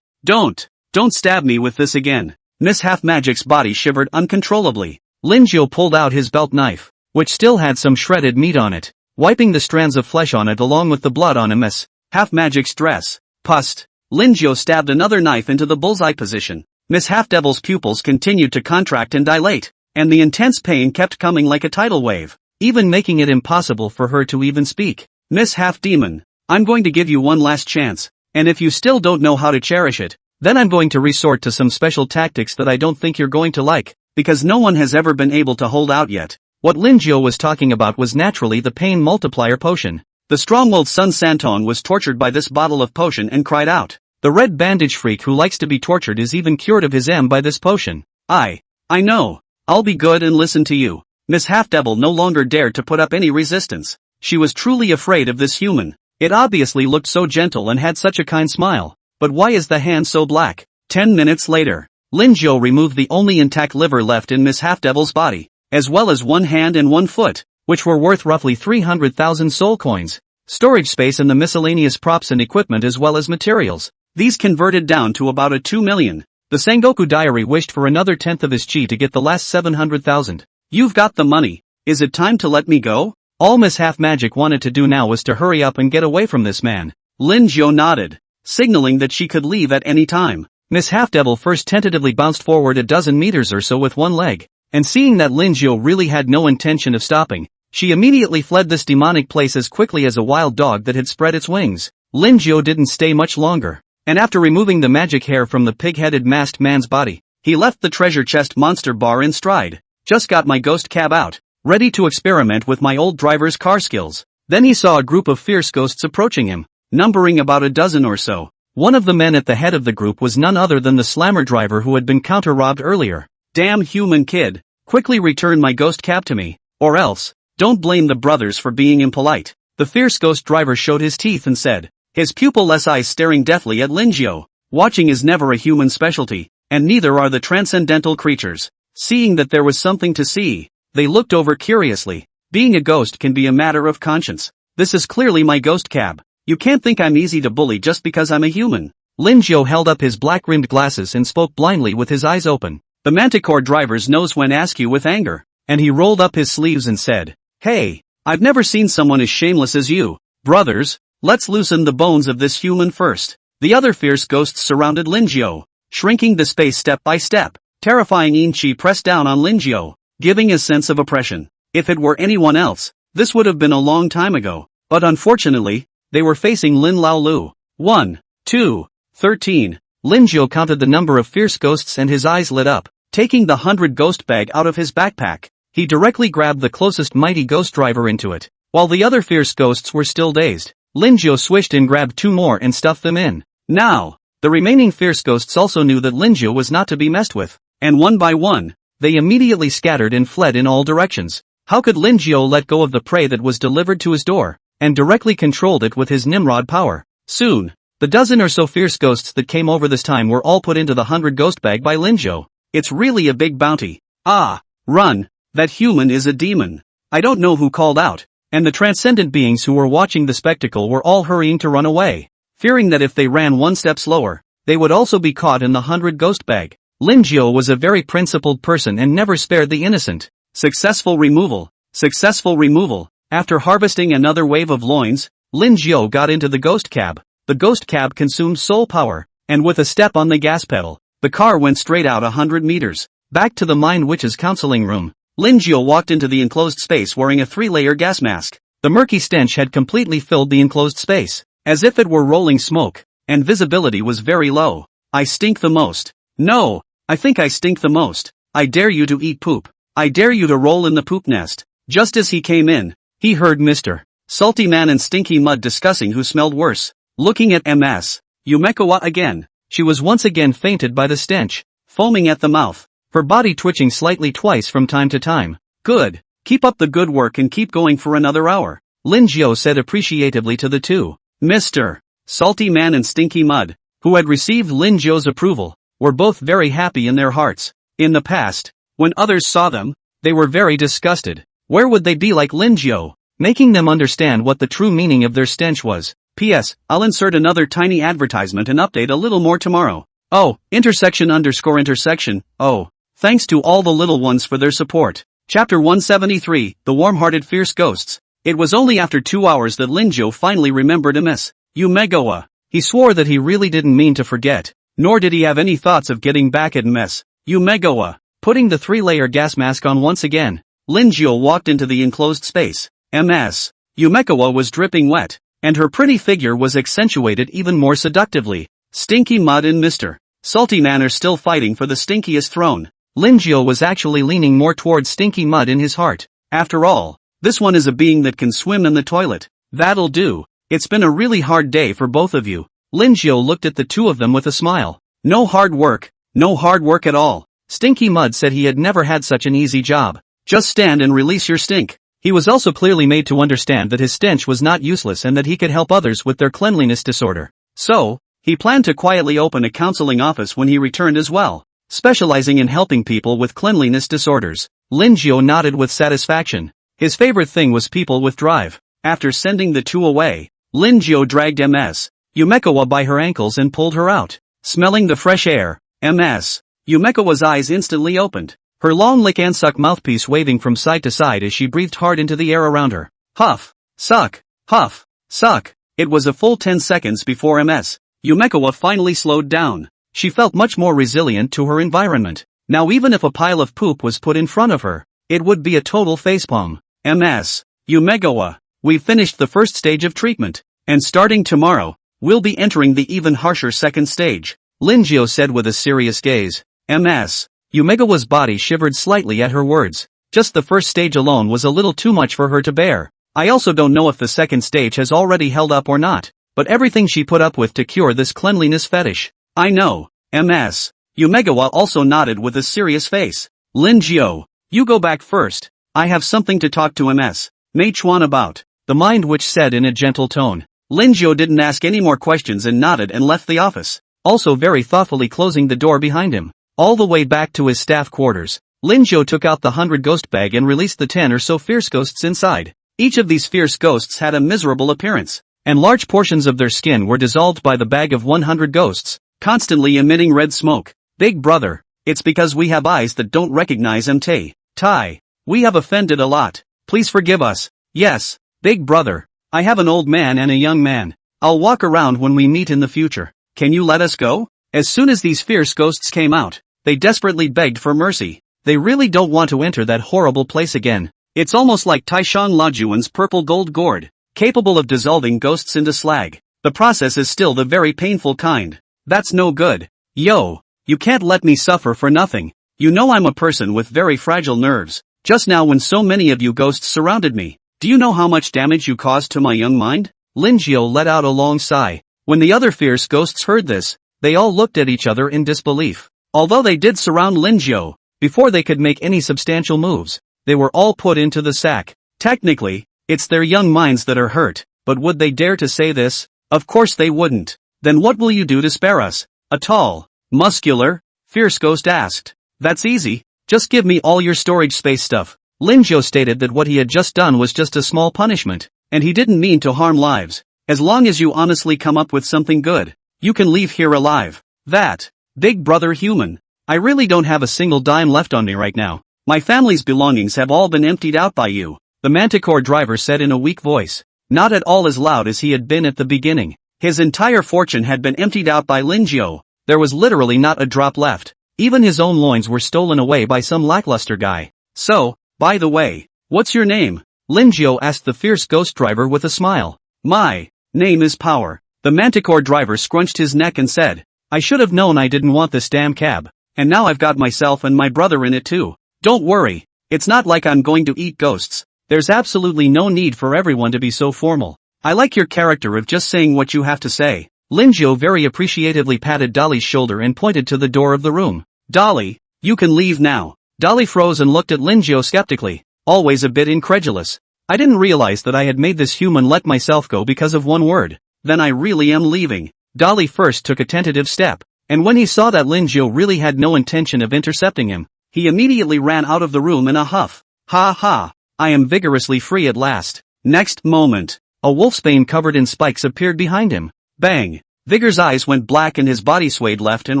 Don't stab me with this again. Miss Half-Magic's body shivered uncontrollably. Lin Zhou pulled out his belt knife, which still had some shredded meat on it, wiping the strands of flesh on it along with the blood on Miss Half-Magic's dress. Pust. Lin Zhou stabbed another knife into the bullseye position. Miss Half-Devil's pupils continued to contract and dilate, and the intense pain kept coming like a tidal wave, even making it impossible for her to even speak. Miss Half-Demon, I'm going to give you one last chance, and if you still don't know how to cherish it, then I'm going to resort to some special tactics that I don't think you're going to like, because no one has ever been able to hold out yet. What Lin Zhou was talking about was naturally the pain multiplier potion. The strong-willed Sun Santon was tortured by this bottle of potion and cried out. The red bandage freak who likes to be tortured is even cured of his by this potion. I know. I'll be good and listen to you. Miss Half-Devil no longer dared to put up any resistance. She was truly afraid of this human. It obviously looked so gentle and had such a kind smile. But why is the hand so black? 10 minutes later, Lin Zhou removed the only intact liver left in Miss Half-Devil's body, as well as one hand and one foot, which were worth roughly 300,000 soul coins, storage space and the miscellaneous props and equipment as well as materials. These converted down to about a 2 million. The Sengoku Diary wished for another tenth of his chi to get the last 700,000. You've got the money. Is it time to let me go? All Miss Half-Magic wanted to do now was to hurry up and get away from this man. Lin Zhou nodded, signaling that she could leave at any time. Miss Half-Devil first tentatively bounced forward a dozen meters or so with one leg, and seeing that Lin Zhou really had no intention of stopping, she immediately fled this demonic place as quickly as a wild dog that had spread its wings. Lin Zhou didn't stay much longer, and after removing the magic hair from the pig-headed masked man's body, he left the treasure chest monster bar in stride. Just got my ghost cab out, ready to experiment with my old driver's car skills. Then he saw a group of fierce ghosts approaching him, numbering about a dozen or so. One of the men at the head of the group was none other than the slammer driver who had been counter-robbed earlier. Damn human kid, quickly return my ghost cab to me, or else, don't blame the brothers for being impolite. The fierce ghost driver showed his teeth and said, his pupil-less eyes staring deathly at Lin Zhou. Watching is never a human specialty, and neither are the transcendental creatures. Seeing that there was something to see, they looked over curiously. Being a ghost can be a matter of conscience. This is clearly my ghost cab. You can't think I'm easy to bully just because I'm a human. Lin Zhou held up his black-rimmed glasses and spoke blindly with his eyes open. The manticore drivers knows when askew with anger, and he rolled up his sleeves and said, hey, I've never seen someone as shameless as you. Brothers, let's loosen the bones of this human first. The other fierce ghosts surrounded Lin Zhou, shrinking the space step by step. Terrifying yin chi pressed down on Lin Zhou, giving a sense of oppression. If it were anyone else, this would have been a long time ago, but unfortunately, they were facing Lin Laolu. 1, 2, 13. Lin Zhou counted the number of fierce ghosts and his eyes lit up. Taking the 100 ghost bag out of his backpack, he directly grabbed the closest mighty ghost driver into it. While the other fierce ghosts were still dazed, Lin Zhou swished and grabbed 2 more and stuffed them in. Now, the remaining fierce ghosts also knew that Lin Zhou was not to be messed with, and one by one, they immediately scattered and fled in all directions. How could Lin Zhou let go of the prey that was delivered to his door, and directly controlled it with his Nimrod power? Soon, the dozen or so fierce ghosts that came over this time were all put into the 100 ghost bag by Lin Zhou. It's really a big bounty. Ah, run, that human is a demon. I don't know who called out, and the transcendent beings who were watching the spectacle were all hurrying to run away, fearing that if they ran one step slower, they would also be caught in the 100 ghost bag. Lin Zhou was a very principled person and never spared the innocent. Successful removal. Successful removal. After harvesting another wave of loins, Lin Zhou got into the ghost cab. The ghost cab consumed soul power, and with a step on the gas pedal, the car went straight out 100 meters. Back to the Mind Witch's counseling room, Lin Zhou walked into the enclosed space wearing a 3-layer gas mask. The murky stench had completely filled the enclosed space, as if it were rolling smoke, and visibility was very low. I stink the most. No, I think I stink the most. I dare you to eat poop. I dare you to roll in the poop nest. Just as he came in, he heard Mr. Salty Man and Stinky Mud discussing who smelled worse. Looking at Ms. Yumekawa again, she was once again fainted by the stench, foaming at the mouth, her body twitching slightly twice from time to time. Good, Keep up the good work and keep going for another hour, Lin Jiao said appreciatively to the two. Mr. Salty Man and Stinky Mud, who had received Lin Jiao's approval, were both very happy in their hearts. In the past, when others saw them, they were very disgusted. Where would they be like Lin Jiao? Making them understand what the true meaning of their stench was. P.S. I'll insert another tiny advertisement and update a little more tomorrow. Oh, __intersection. Oh, thanks to all the little ones for their support. Chapter 173, The Warm-Hearted Fierce Ghosts. It was only after 2 hours that Lin Jiao finally remembered Ms. Yumegawa. He swore that he really didn't mean to forget, nor did he have any thoughts of getting back at Ms. Yumegawa. Putting the 3-layer gas mask on once again, Lin Jiao walked into the enclosed space. Ms. Yumegawa was dripping wet, and her pretty figure was accentuated even more seductively. Stinky Mud and Mr. Salty Man are still fighting for the stinkiest throne. Lin Jiao was actually leaning more towards Stinky Mud in his heart. After all, this one is a being that can swim in the toilet. That'll do. It's been a really hard day for both of you. Lin Jiao looked at the two of them with a smile. No hard work at all. Stinky Mud said he had never had such an easy job. Just stand and release your stink. He was also clearly made to understand that his stench was not useless and that he could help others with their cleanliness disorder. So, he planned to quietly open a counseling office when he returned as well, specializing in helping people with cleanliness disorders. Lin Jiao nodded with satisfaction. His favorite thing was people with drive. After sending the two away, Lin Jiao dragged Ms. Yumegawa by her ankles and pulled her out. Smelling the fresh air, Ms. Yumegawa's eyes instantly opened, her long lick-and-suck mouthpiece waving from side to side as she breathed hard into the air around her. Huff, suck, huff, suck. It was a full 10 seconds before Ms. Yumegawa finally slowed down. She felt much more resilient to her environment. Now even if a pile of poop was put in front of her, it would be a total facepalm. Ms. Yumegawa, we've finished the first stage of treatment, and starting tomorrow, we'll be entering the even harsher second stage, Lin Jiao said with a serious gaze. Ms. Yumegawa's body shivered slightly at her words. Just the first stage alone was a little too much for her to bear. I also don't know if the second stage has already held up or not, but everything she put up with to cure this cleanliness fetish. I know, Ms. Yumegawa also nodded with a serious face. Lin Jiao, you go back first. I have something to talk to Ms. Mei Chuan about, the mind witch said in a gentle tone. Lin Jiao didn't ask any more questions and nodded and left the office, also very thoughtfully closing the door behind him. All the way back to his staff quarters, Lin Jiao took out the 100 ghost bag and released the 10 or so fierce ghosts inside. Each of these fierce ghosts had a miserable appearance, and large portions of their skin were dissolved by the bag of 100 ghosts, constantly emitting red smoke. Big brother, it's because we have eyes that don't recognize MT. Tai. We have offended a lot. Please forgive us. Yes, big brother. I have an old man and a young man. I'll walk around when we meet in the future. Can you let us go? As soon as these fierce ghosts came out, they desperately begged for mercy. They really don't want to enter that horrible place again. It's almost like Taishang Lajuan's purple gold gourd, capable of dissolving ghosts into slag. The process is still the very painful kind. That's no good. Yo, you can't let me suffer for nothing. You know I'm a person with very fragile nerves. Just now when so many of you ghosts surrounded me, do you know how much damage you caused to my young mind? Lin Jiao let out a long sigh. When the other fierce ghosts heard this, they all looked at each other in disbelief. Although they did surround Lin Jiao, before they could make any substantial moves, they were all put into the sack. Technically, it's their young minds that are hurt, but would they dare to say this? Of course they wouldn't. Then what will you do to spare us? A tall, muscular, fierce ghost asked. That's easy. Just give me all your storage space stuff. Lin Jiao stated that what he had just done was just a small punishment, and he didn't mean to harm lives. As long as you honestly come up with something good, you can leave here alive. That. Big brother human. I really don't have a single dime left on me right now. My family's belongings have all been emptied out by you, the manticore driver said in a weak voice. Not at all as loud as he had been at the beginning. His entire fortune had been emptied out by Lin Jiao. There was literally not a drop left. Even his own loins were stolen away by some lackluster guy. So, by the way, what's your name? Lin Jiao asked the fierce ghost driver with a smile. My name is Power. The manticore driver scrunched his neck and said, I should have known I didn't want this damn cab. And now I've got myself and my brother in it too. Don't worry. It's not like I'm going to eat ghosts. There's absolutely no need for everyone to be so formal. I like your character of just saying what you have to say. Lin Jiao very appreciatively patted Dolly's shoulder and pointed to the door of the room. Dolly, you can leave now. Dolly froze and looked at Lin Jiao skeptically. always a bit incredulous. I didn't realize that I had made this human let myself go because of one word. Then I really am leaving. Dolly first took a tentative step, and when he saw that Lin Jiu really had no intention of intercepting him, he immediately ran out of the room in a huff. Ha ha, I am vigorously free at last. Next moment, a wolfsbane covered in spikes appeared behind him. Bang! Vigor's eyes went black and his body swayed left and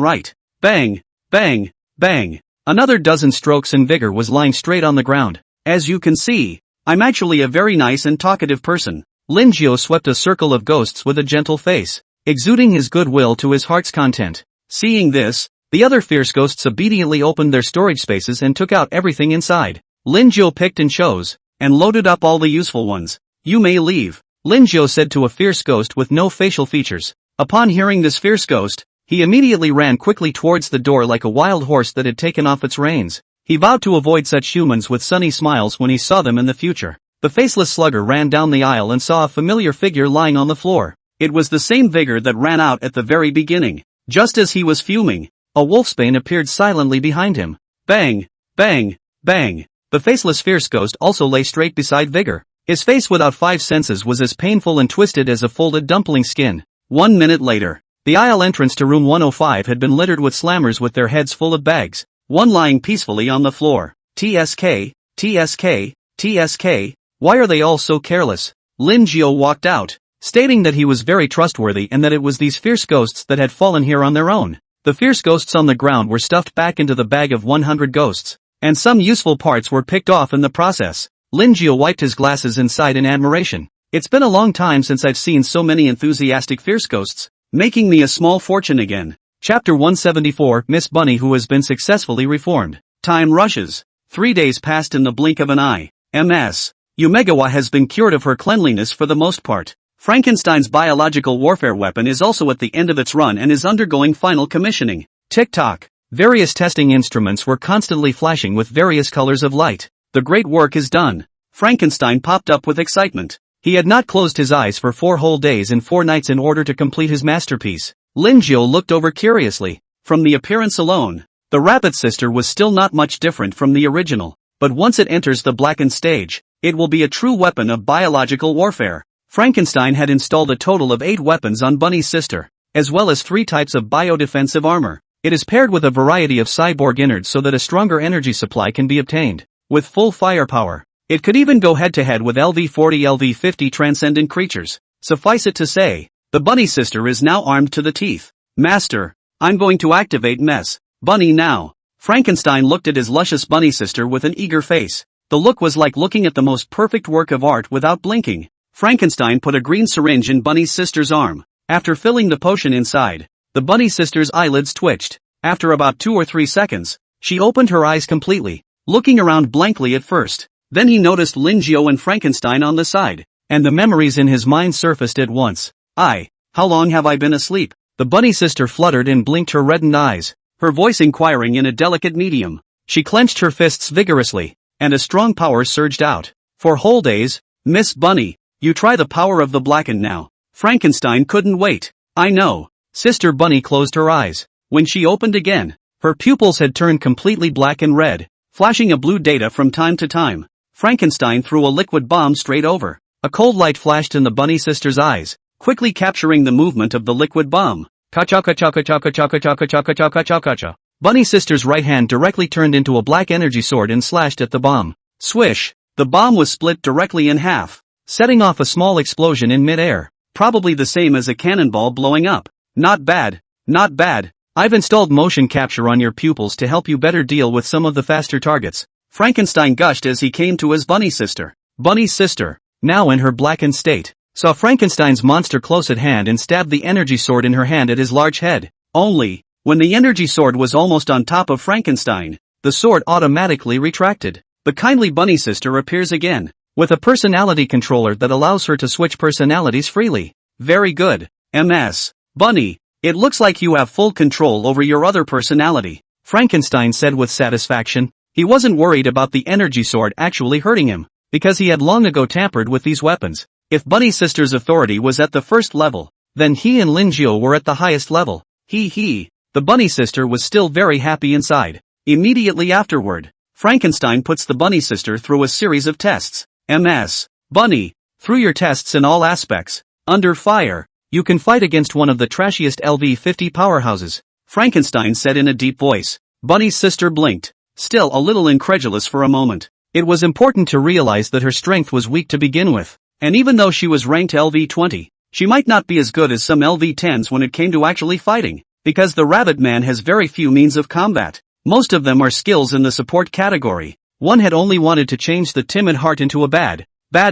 right. Bang! Bang! Bang! Another dozen strokes and Vigor was lying straight on the ground. As you can see, I'm actually a very nice and talkative person. Lin Jiu swept a circle of ghosts with a gentle face, exuding his goodwill to his heart's content. Seeing this, the other fierce ghosts obediently opened their storage spaces and took out everything inside. Lin Jiu picked and chose, and loaded up all the useful ones. You may leave, Lin Jiu said to a fierce ghost with no facial features. Upon hearing this fierce ghost, he immediately ran quickly towards the door like a wild horse that had taken off its reins. He vowed to avoid such humans with sunny smiles when he saw them in the future. The faceless slugger ran down the aisle and saw a familiar figure lying on the floor. It was the same Vigor that ran out at the very beginning. Just as he was fuming, a wolfsbane appeared silently behind him. Bang! Bang! Bang! The faceless fierce ghost also lay straight beside Vigor. His face without 5 senses was as painful and twisted as a folded dumpling skin. 1 minute later, the aisle entrance to room 105 had been littered with slammers with their heads full of bags, one lying peacefully on the floor. TSK, TSK, TSK, why are they all so careless? Lin Jiu walked out, stating that he was very trustworthy and that it was these fierce ghosts that had fallen here on their own. The fierce ghosts on the ground were stuffed back into the bag of 100 ghosts, and some useful parts were picked off in the process. Lin Jiu wiped his glasses and sighed in admiration. It's been a long time since I've seen so many enthusiastic fierce ghosts, making me a small fortune again. Chapter 174, Miss Bunny who has been successfully reformed. Time rushes. 3 days passed in the blink of an eye. Ms. Yumegawa has been cured of her cleanliness for the most part. Frankenstein's biological warfare weapon is also at the end of its run and is undergoing final commissioning. Tick-tock. Various testing instruments were constantly flashing with various colors of light. The great work is done. Frankenstein popped up with excitement. He had not closed his eyes for 4 whole days and 4 nights in order to complete his masterpiece. Lin Jiu looked over curiously. From the appearance alone, the rabbit sister was still not much different from the original, but once it enters the blackened stage, it will be a true weapon of biological warfare. Frankenstein had installed a total of 8 weapons on Bunny's sister, as well as 3 types of biodefensive armor. It is paired with a variety of cyborg innards so that a stronger energy supply can be obtained. With full firepower, it could even go head-to-head with LV-40 LV-50 transcendent creatures. Suffice it to say, the Bunny sister is now armed to the teeth. Master, I'm going to activate Mess Bunny now. Frankenstein looked at his luscious bunny sister with an eager face. The look was like looking at the most perfect work of art without blinking. Frankenstein put a green syringe in Bunny's sister's arm. After filling the potion inside, the Bunny sister's eyelids twitched. After about 2 or 3 seconds, she opened her eyes completely, looking around blankly at first. Then he noticed Lin Jiu and Frankenstein on the side, and the memories in his mind surfaced at once. How long have I been asleep? The bunny sister fluttered and blinked her reddened eyes, her voice inquiring in a delicate medium. She clenched her fists vigorously, and a strong power surged out. 4 whole days, Miss Bunny, you try the power of the blackened now. Frankenstein couldn't wait. I know. Sister Bunny closed her eyes. When she opened again, her pupils had turned completely black and red, flashing a blue data from time to time. Frankenstein threw a liquid bomb straight over. A cold light flashed in the bunny sister's eyes, quickly capturing the movement of the liquid bomb. Ka-cha-ka-cha-ka-cha-ka-cha-ka-cha-ka-cha-ka-cha-ka-cha. Bunny sister's right hand directly turned into a black energy sword and slashed at the bomb. Swish! The bomb was split directly in half, setting off a small explosion in mid-air, probably the same as a cannonball blowing up. Not bad, not bad. I've installed motion capture on your pupils to help you better deal with some of the faster targets. Frankenstein gushed as he came to his bunny sister. Bunny's sister, now in her blackened state, saw Frankenstein's monster close at hand and stabbed the energy sword in her hand at his large head. Only, when the energy sword was almost on top of Frankenstein, the sword automatically retracted. The kindly bunny sister appears again, with a personality controller that allows her to switch personalities freely. Very good, Ms. Bunny, it looks like you have full control over your other personality, Frankenstein said with satisfaction. He wasn't worried about the energy sword actually hurting him, because he had long ago tampered with these weapons. If Bunny Sister's authority was at the first level, then he and Lin Jiu were at the highest level. The Bunny Sister was still very happy inside. Immediately afterward, Frankenstein puts the bunny sister through a series of tests. MS. Bunny, through your tests in all aspects. Under fire, you can fight against one of the trashiest LV50 powerhouses, Frankenstein said in a deep voice. Bunny's sister blinked, still a little incredulous for a moment. It was important to realize that her strength was weak to begin with, and even though she was ranked LV20, she might not be as good as some LV10s when it came to actually fighting, because the Rabbit Man has very few means of combat. Most of them are skills in the support category. One had only wanted to change the timid heart into a bad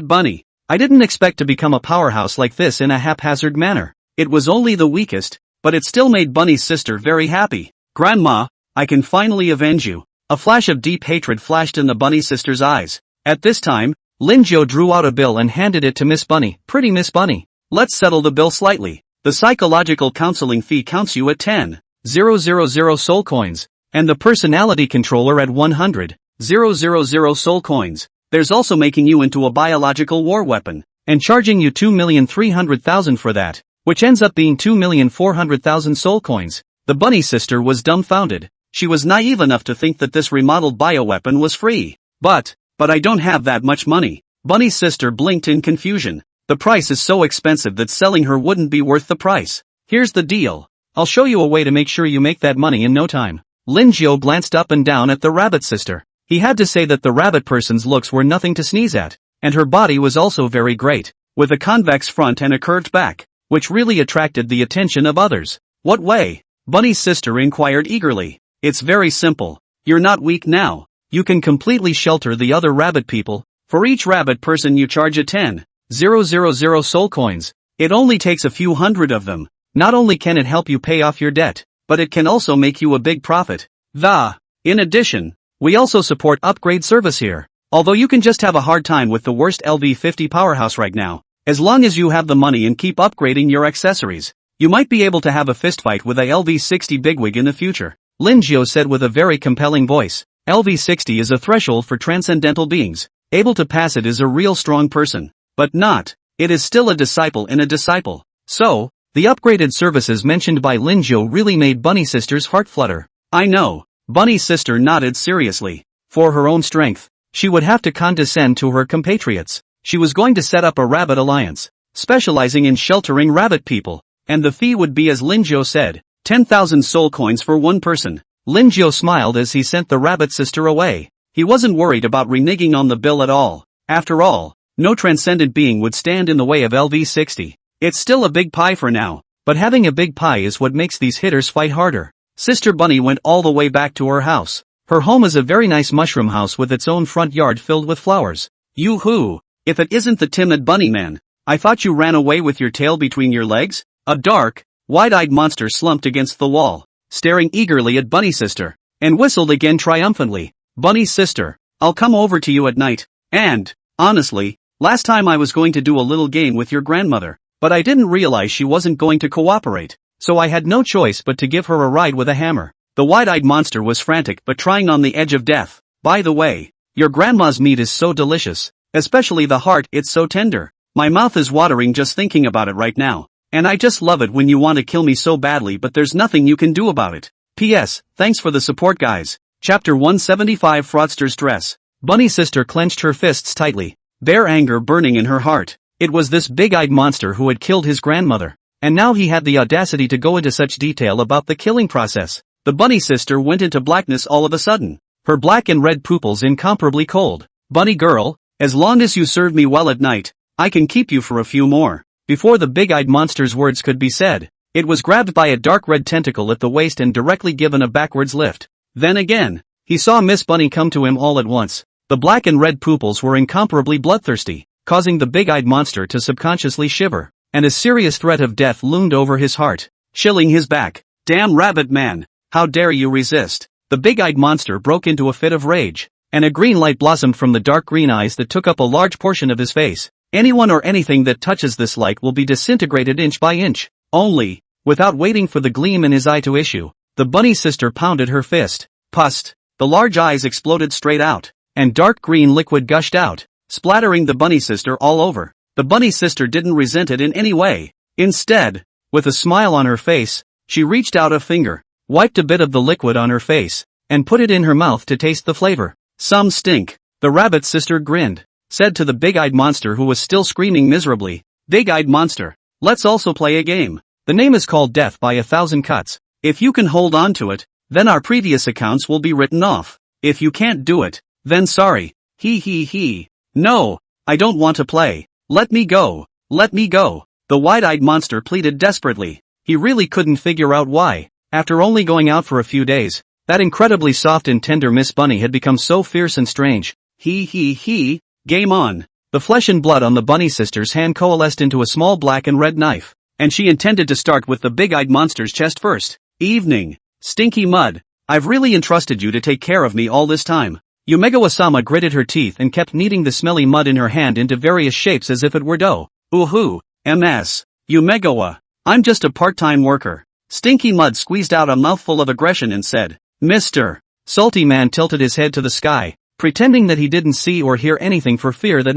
bunny. I didn't expect to become a powerhouse like this in a haphazard manner. It was only the weakest, but it still made Bunny's sister very happy. Grandma, I can finally avenge you. A flash of deep hatred flashed in the bunny sister's eyes. At this time, Linjo drew out a bill and handed it to Miss Bunny. Pretty Miss Bunny. Let's settle the bill slightly. The psychological counseling fee counts you at 10,000 soul coins, and the personality controller at 100,000 soul coins. There's also making you into a biological war weapon, and charging you 2,300,000 for that, which ends up being 2,400,000 soul coins. The bunny sister was dumbfounded. She was naive enough to think that this remodeled bioweapon was free. But I don't have that much money. Bunny's sister blinked in confusion. The price is so expensive that selling her wouldn't be worth the price. Here's the deal. I'll show you a way to make sure you make that money in no time. Linjo glanced up and down at the rabbit sister. He had to say that the rabbit person's looks were nothing to sneeze at, and her body was also very great, with a convex front and a curved back, which really attracted the attention of others. What way? Bunny's sister inquired eagerly. It's very simple. You're not weak now. You can completely shelter the other rabbit people. For each rabbit person you charge a 10,000 soul coins. It only takes a few hundred of them. Not only can it help you pay off your debt, but it can also make you a big profit. In addition, we also support upgrade service here. Although you can just have a hard time with the worst LV50 powerhouse right now, as long as you have the money and keep upgrading your accessories, you might be able to have a fistfight with a LV60 bigwig in the future. Linjo said with a very compelling voice. LV60 is a threshold for transcendental beings. Able to pass it is a real strong person. But not. It is still a disciple in a disciple. So, the upgraded services mentioned by Linjo really made Bunny Sister's heart flutter. I know. Bunny Sister nodded seriously. For her own strength, she would have to condescend to her compatriots. She was going to set up a rabbit alliance, specializing in sheltering rabbit people, and the fee would be as Linjo said, 10,000 soul coins for one person. Linjo smiled as he sent the rabbit sister away. He wasn't worried about reneging on the bill at all. After all, no transcendent being would stand in the way of LV60. It's still a big pie for now, but having a big pie is what makes these hitters fight harder. Sister Bunny went all the way back to her house. Her home is a very nice mushroom house with its own front yard filled with flowers. Yoo-hoo! If it isn't the timid bunny man, I thought you ran away with your tail between your legs? A dark, wide-eyed monster slumped against the wall, staring eagerly at Bunny Sister, and whistled again triumphantly. Bunny Sister, I'll come over to you at night, and, honestly, last time I was going to do a little game with your grandmother, but I didn't realize she wasn't going to cooperate, so I had no choice but to give her a ride with a hammer. The wide-eyed monster was frantic but trying on the edge of death. By the way, your grandma's meat is so delicious, especially the heart, it's so tender. My mouth is watering just thinking about it right now, and I just love it when you want to kill me so badly but there's nothing you can do about it. P.S. Thanks for the support guys. Chapter 175 Fraudster's Dress. Bunny Sister clenched her fists tightly, bare anger burning in her heart. It was this big-eyed monster who had killed his grandmother, and now he had the audacity to go into such detail about the killing process. The Bunny Sister went into blackness all of a sudden, her black and red pupils incomparably cold. Bunny girl, as long as you serve me well at night, I can keep you for a few more. Before the big-eyed monster's words could be said, it was grabbed by a dark red tentacle at the waist and directly given a backwards lift. Then again, he saw Miss Bunny come to him all at once. The black and red pupils were incomparably bloodthirsty, causing the big-eyed monster to subconsciously shiver, and a serious threat of death loomed over his heart, chilling his back. Damn rabbit man, how dare you resist? The big-eyed monster broke into a fit of rage, and a green light blossomed from the dark green eyes that took up a large portion of his face. Anyone or anything that touches this light will be disintegrated inch by inch. Only, without waiting for the gleam in his eye to issue, the Bunny Sister pounded her fist. Pust! The large eyes exploded straight out, and dark green liquid gushed out, splattering the Bunny Sister all over. The Bunny Sister didn't resent it in any way. Instead, with a smile on her face, she reached out a finger, wiped a bit of the liquid on her face, and put it in her mouth to taste the flavor. Some stink. The rabbit's sister grinned, said to the big-eyed monster who was still screaming miserably, "Big-eyed monster, let's also play a game. The name is called Death by 1,000 Cuts. If you can hold on to it, then our previous accounts will be written off. If you can't do it, then sorry. He. No, I don't want to play. Let me go. Let me go." The wide-eyed monster pleaded desperately. He really couldn't figure out why, after only going out for a few days, that incredibly soft and tender Miss Bunny had become so fierce and strange. He. Game on. The flesh and blood on the bunny sister's hand coalesced into a small black and red knife, and she intended to start with the big-eyed monster's chest first. "Evening, Stinky Mud. I've really entrusted you to take care of me all this time." Yumegawa-sama gritted her teeth and kept kneading the smelly mud in her hand into various shapes as if it were dough. "Ooh-hoo, MS. Yumegawa. I'm just a part-time worker." Stinky Mud squeezed out a mouthful of aggression and said, "Mr. Salty Man tilted his head to the sky, pretending that he didn't see or hear anything for fear that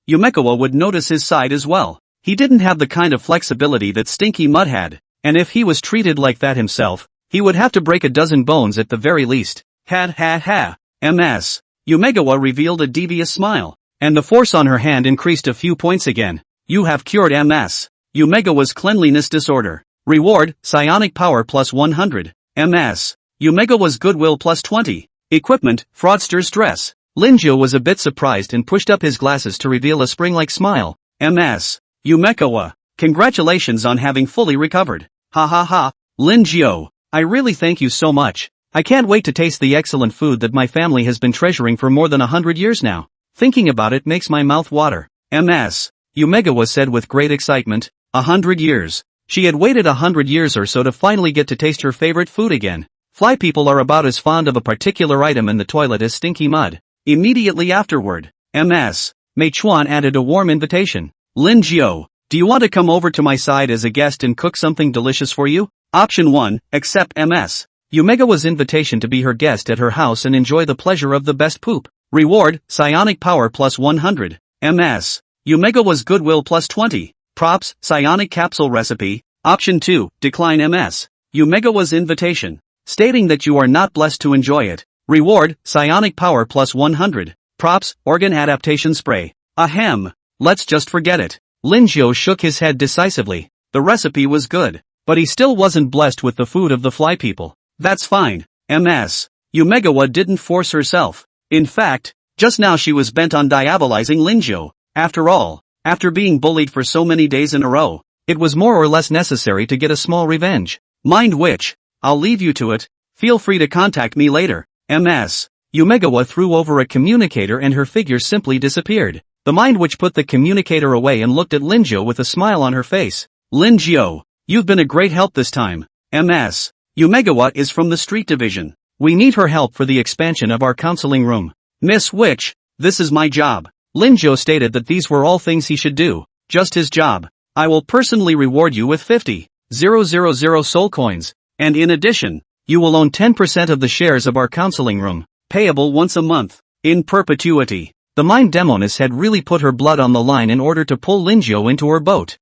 Yumegawa would notice his side as well. He didn't have the kind of flexibility that Stinky Mud had, and if he was treated like that himself, he would have to break a dozen bones at the very least. Ha. MS. Yumegawa revealed a devious smile, and the force on her hand increased a few points again. "You have cured MS. Yumegawa's cleanliness disorder. Reward, psionic power plus 100. MS. Yumegawa's goodwill plus 20. Equipment, fraudster's dress." Linjo was a bit surprised and pushed up his glasses to reveal a spring-like smile. "MS. Yumegawa, congratulations on having fully recovered." Ha. Linjo, I really thank you so much. I can't wait to taste the excellent food that my family has been treasuring for more than 100 years now. Thinking about it makes my mouth water. MS. Yumegawa said with great excitement. 100 years. She had waited 100 years or so to finally get to taste her favorite food again. Fly people are about as fond of a particular item in the toilet as Stinky Mud. Immediately afterward, MS. Meichuan added a warm invitation. "Linjo, do you want to come over to my side as a guest and cook something delicious for you?" Option 1, accept MS. Yumegawa's invitation to be her guest at her house and enjoy the pleasure of the best poop. Reward, psionic power plus 100. MS. Yumegawa's goodwill plus 20. Props, psionic capsule recipe. Option 2, decline MS. Yumegawa's invitation, stating that you are not blessed to enjoy it. Reward, psionic power plus 100. Props, organ adaptation spray. Ahem. Let's just forget it. Linjo shook his head decisively. The recipe was good, but he still wasn't blessed with the food of the fly people. That's fine. MS. Yumegawa didn't force herself. In fact, just now she was bent on diabolizing Linjo. After all, after being bullied for so many days in a row, it was more or less necessary to get a small revenge. Mind which, I'll leave you to it. Feel free to contact me later. MS. Yumegawa threw over a communicator and her figure simply disappeared. The mind witch put the communicator away and looked at Linjo with a smile on her face. "Linjo, you've been a great help this time. MS. Yumegawa is from the street division. We need her help for the expansion of our counseling room. Miss Witch, this is my job." Linjo stated that these were all things he should do, just his job. "I will personally reward you with 50,000 soul coins, and in addition, you will own 10% of the shares of our counseling room, payable once a month, in perpetuity." The mind demoness had really put her blood on the line in order to pull Linjo into her boat.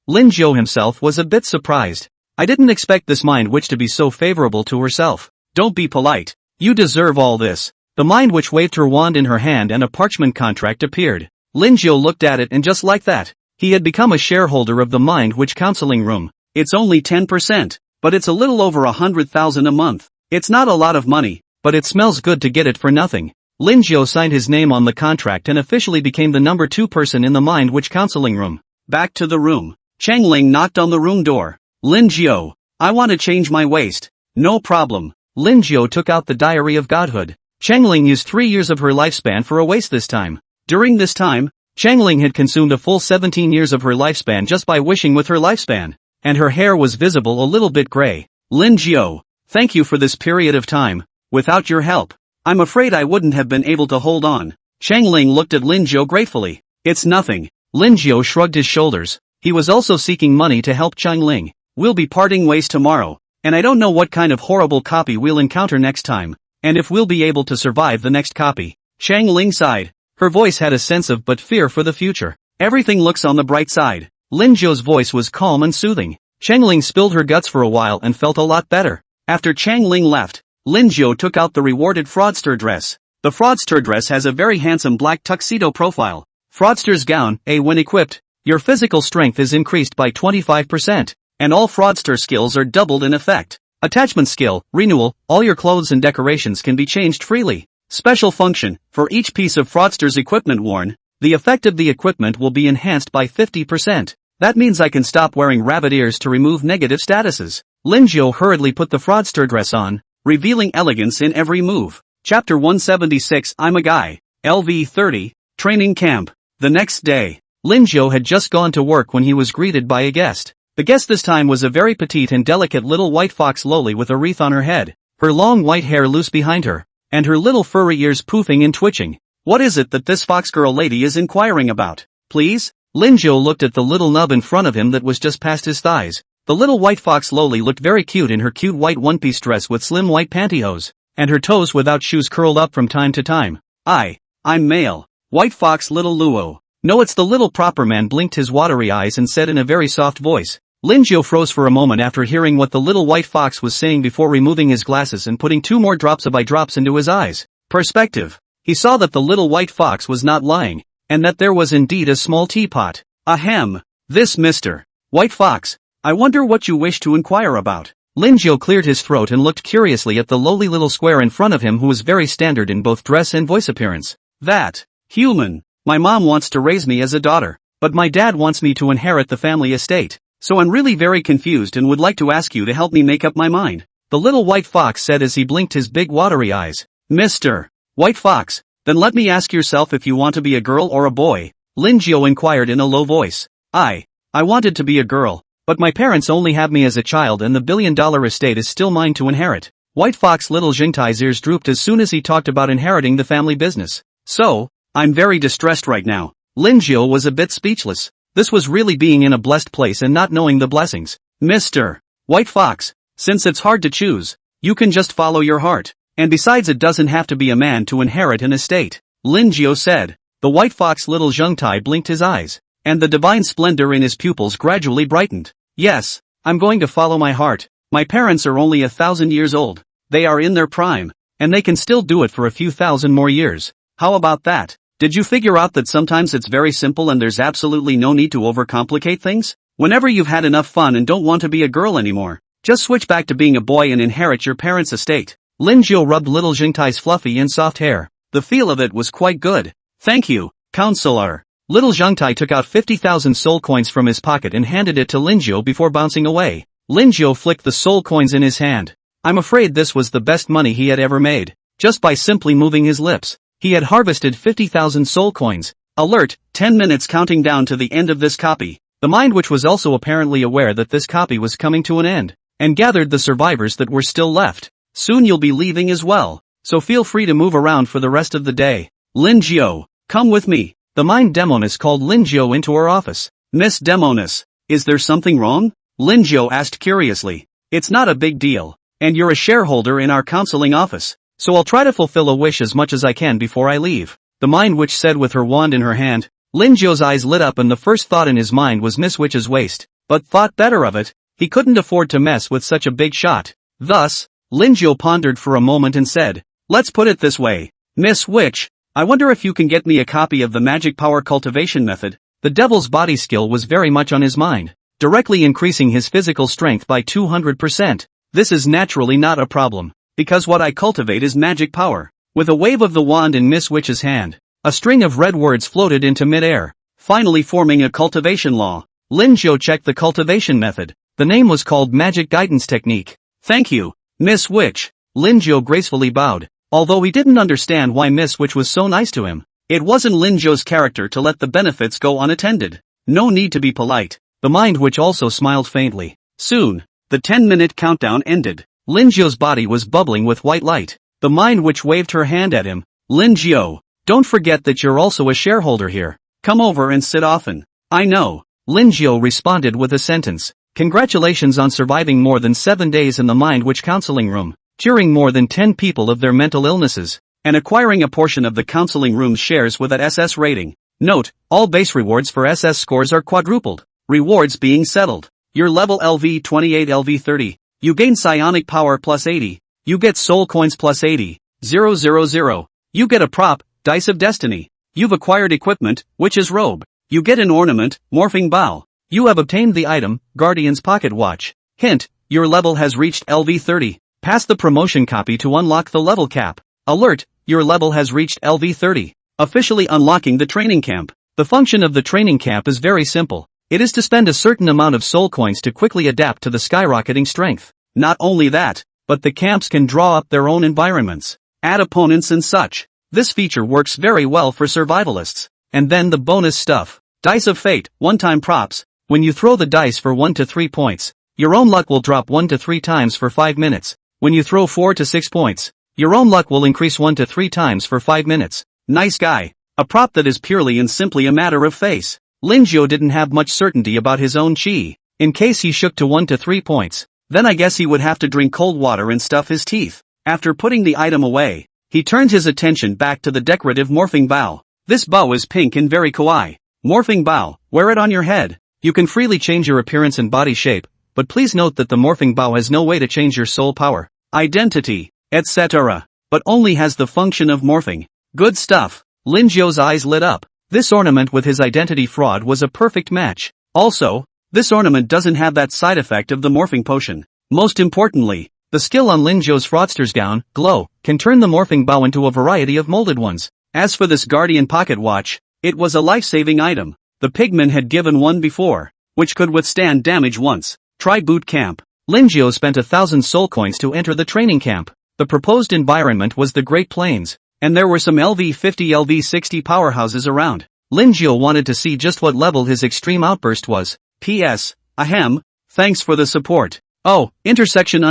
Linjo himself was a bit surprised. "I didn't expect this mind witch to be so favorable to herself." "Don't be polite. You deserve all this." The mind witch waved her wand in her hand and a parchment contract appeared. Linjo looked at it and just like that, he had become a shareholder of the mind witch counseling room. "It's only 10%, but it's a little over 100,000 a month. It's not a lot of money, but it smells good to get it for nothing." Linjo signed his name on the contract and officially became the number 2 person in the mind witch counseling room. Back to the room. Changling knocked on the room door. "Linjo, I want to change my waist." "No problem." Linjo took out the Diary of Godhood. Changling used 3 years of her lifespan for a waist this time. During this time, Changling had consumed a full 17 years of her lifespan just by wishing with her lifespan, and her hair was visible a little bit gray. "Linjo, thank you for this period of time. Without your help, I'm afraid I wouldn't have been able to hold on." Changling looked at Linjo gratefully. "It's nothing." Linjo shrugged his shoulders. He was also seeking money to help Changling. "We'll be parting ways tomorrow, and I don't know what kind of horrible copy we'll encounter next time, and if we'll be able to survive the next copy." Changling sighed. Her voice had a sense of but fear for the future. "Everything looks on the bright side." Linjo's voice was calm and soothing. Changling spilled her guts for a while and felt a lot better. After Changling left, Linjo took out the rewarded fraudster dress. The fraudster dress has a very handsome black tuxedo profile. Fraudster's gown, when equipped, your physical strength is increased by 25%, and all fraudster skills are doubled in effect. Attachment skill, renewal, all your clothes and decorations can be changed freely. Special function, for each piece of fraudster's equipment worn, the effect of the equipment will be enhanced by 50%. That means I can stop wearing rabbit ears to remove negative statuses. Lin Jiu hurriedly put the fraudster dress on, revealing elegance in every move. Chapter 176 I'm a Guy. LV 30, Training Camp. The next day, Lin Jiu had just gone to work when he was greeted by a guest. The guest this time was a very petite and delicate little white fox loli with a wreath on her head, her long white hair loose behind her, and her little furry ears poofing and twitching. What is it that this fox girl lady is inquiring about, please? Lin Jiu looked at the little nub in front of him that was just past his thighs. The little white fox loli looked very cute in her cute white one-piece dress with slim white pantyhose, and her toes without shoes curled up from time to time. I'm male. White fox little Luo. No, it's the little proper man blinked his watery eyes and said in a very soft voice. Lin Jiu froze for a moment after hearing what the little white fox was saying before removing his glasses and putting 2 more drops of eye drops into his eyes. Perspective. He saw that the little white fox was not lying, and that there was indeed a small teapot. Ahem. This Mr. White Fox. I wonder what you wish to inquire about. Lin Jiu cleared his throat and looked curiously at the lowly little square in front of him who was very standard in both dress and voice appearance. That. Human. My mom wants to raise me as a daughter, but my dad wants me to inherit the family estate. So I'm really very confused and would like to ask you to help me make up my mind. The little white fox said as he blinked his big watery eyes. Mr. White Fox, then let me ask yourself if you want to be a girl or a boy. Lin Jiu inquired in a low voice. I wanted to be a girl, but my parents only have me as a child and the billion-dollar estate is still mine to inherit. White Fox little Jingtai's ears drooped as soon as he talked about inheriting the family business. So, I'm very distressed right now. Lin Jiu was a bit speechless. This was really being in a blessed place and not knowing the blessings. Mr. White Fox, since it's hard to choose, you can just follow your heart. And besides it doesn't have to be a man to inherit an estate. Lin Jiu said. The white fox little Zhengtai blinked his eyes, and the divine splendor in his pupils gradually brightened. Yes, I'm going to follow my heart. My parents are only 1,000 years old. They are in their prime, and they can still do it for a few thousand more years. How about that? Did you figure out that sometimes it's very simple and there's absolutely no need to overcomplicate things? Whenever you've had enough fun and don't want to be a girl anymore, just switch back to being a boy and inherit your parents' estate. Lin Jiu rubbed little Jingtai's fluffy and soft hair. The feel of it was quite good. Thank you, counselor. Little Zhengtai took out 50,000 soul coins from his pocket and handed it to Lin Jiu before bouncing away. Lin Jiu flicked the soul coins in his hand. I'm afraid this was the best money he had ever made. Just by simply moving his lips, he had harvested 50,000 soul coins. Alert, 10 minutes counting down to the end of this copy. The mind which was also apparently aware that this copy was coming to an end, and gathered the survivors that were still left. Soon you'll be leaving as well, so feel free to move around for the rest of the day. Lin Jiu, come with me. The mind demoness called Lin Jiu into her office. Miss Demoness, is there something wrong? Lin Jiu asked curiously. It's not a big deal, and you're a shareholder in our counseling office, so I'll try to fulfill a wish as much as I can before I leave. The mind witch said with her wand in her hand. Lin Jiu's eyes lit up and the first thought in his mind was Miss Witch's waist, but thought better of it. He couldn't afford to mess with such a big shot. Thus, Lin Jiu pondered for a moment and said, let's put it this way. Miss Witch, I wonder if you can get me a copy of the magic power cultivation method. The devil's body skill was very much on his mind, directly increasing his physical strength by 200%. This is naturally not a problem, because what I cultivate is magic power. With a wave of the wand in Miss Witch's hand, a string of red words floated into mid-air, finally forming a cultivation law. Lin Jiu checked the cultivation method. The name was called Magic Guidance Technique. Thank you, Miss Witch. Lin Jiu gracefully bowed, although he didn't understand why Miss Witch was so nice to him. It wasn't Lin Jiu's character to let the benefits go unattended. No need to be polite. The mind witch also smiled faintly. Soon, the 10-minute countdown ended. Lin Jiu's body was bubbling with white light. The mind witch waved her hand at him. Lin Jiu, don't forget that you're also a shareholder here. Come over and sit often. I know. Lin Jiu responded with a sentence. Congratulations on surviving more than 7 days in the mind witch counseling room, curing more than 10 people of their mental illnesses, and acquiring a portion of the counseling room's shares with an SS rating. Note, all base rewards for SS scores are quadrupled. Rewards being settled. Your level LV 28 LV 30. You gain psionic power plus 80. You get soul coins plus 80. 000. You get a prop, Dice of Destiny. You've acquired equipment, Witch's Robe. You get an ornament, Morphing Bow. You have obtained the item, Guardian's Pocket Watch. Hint, your level has reached LV 30. Pass the promotion copy to unlock the level cap. Alert, your level has reached LV 30. Officially unlocking the training camp. The function of the training camp is very simple. It is to spend a certain amount of soul coins to quickly adapt to the skyrocketing strength. Not only that, but the camps can draw up their own environments, add opponents and such. This feature works very well for survivalists. And then the bonus stuff. Dice of Fate, one-time props. When you throw the dice for 1 to 3 points, your own luck will drop 1 to 3 times for 5 minutes. When you throw 4 to 6 points, your own luck will increase 1 to 3 times for 5 minutes. Nice guy. A prop that is purely and simply a matter of face. Linjo didn't have much certainty about his own chi. In case he shook to 1 to 3 points, then I guess he would have to drink cold water and stuff his teeth. After putting the item away, he turned his attention back to the decorative morphing bow. This bow is pink and very kawaii. Morphing bow, wear it on your head. You can freely change your appearance and body shape, but please note that the morphing bow has no way to change your soul power, identity, etc., but only has the function of morphing. Good stuff. Linjo's eyes lit up. This ornament with his identity fraud was a perfect match. Also, this ornament doesn't have that side effect of the morphing potion. Most importantly, the skill on Linjo's fraudster's gown, Glow, can turn the morphing bow into a variety of molded ones. As for this Guardian pocket watch, it was a life-saving item. The pigman had given one before, which could withstand damage once. Try boot camp. Linjo spent 1,000 soul coins to enter the training camp. The proposed environment was the Great Plains, and there were some LV 50 LV 60 powerhouses around. Linjo wanted to see just what level his extreme outburst was. P.S. Ahem, thanks for the support. Oh, intersection.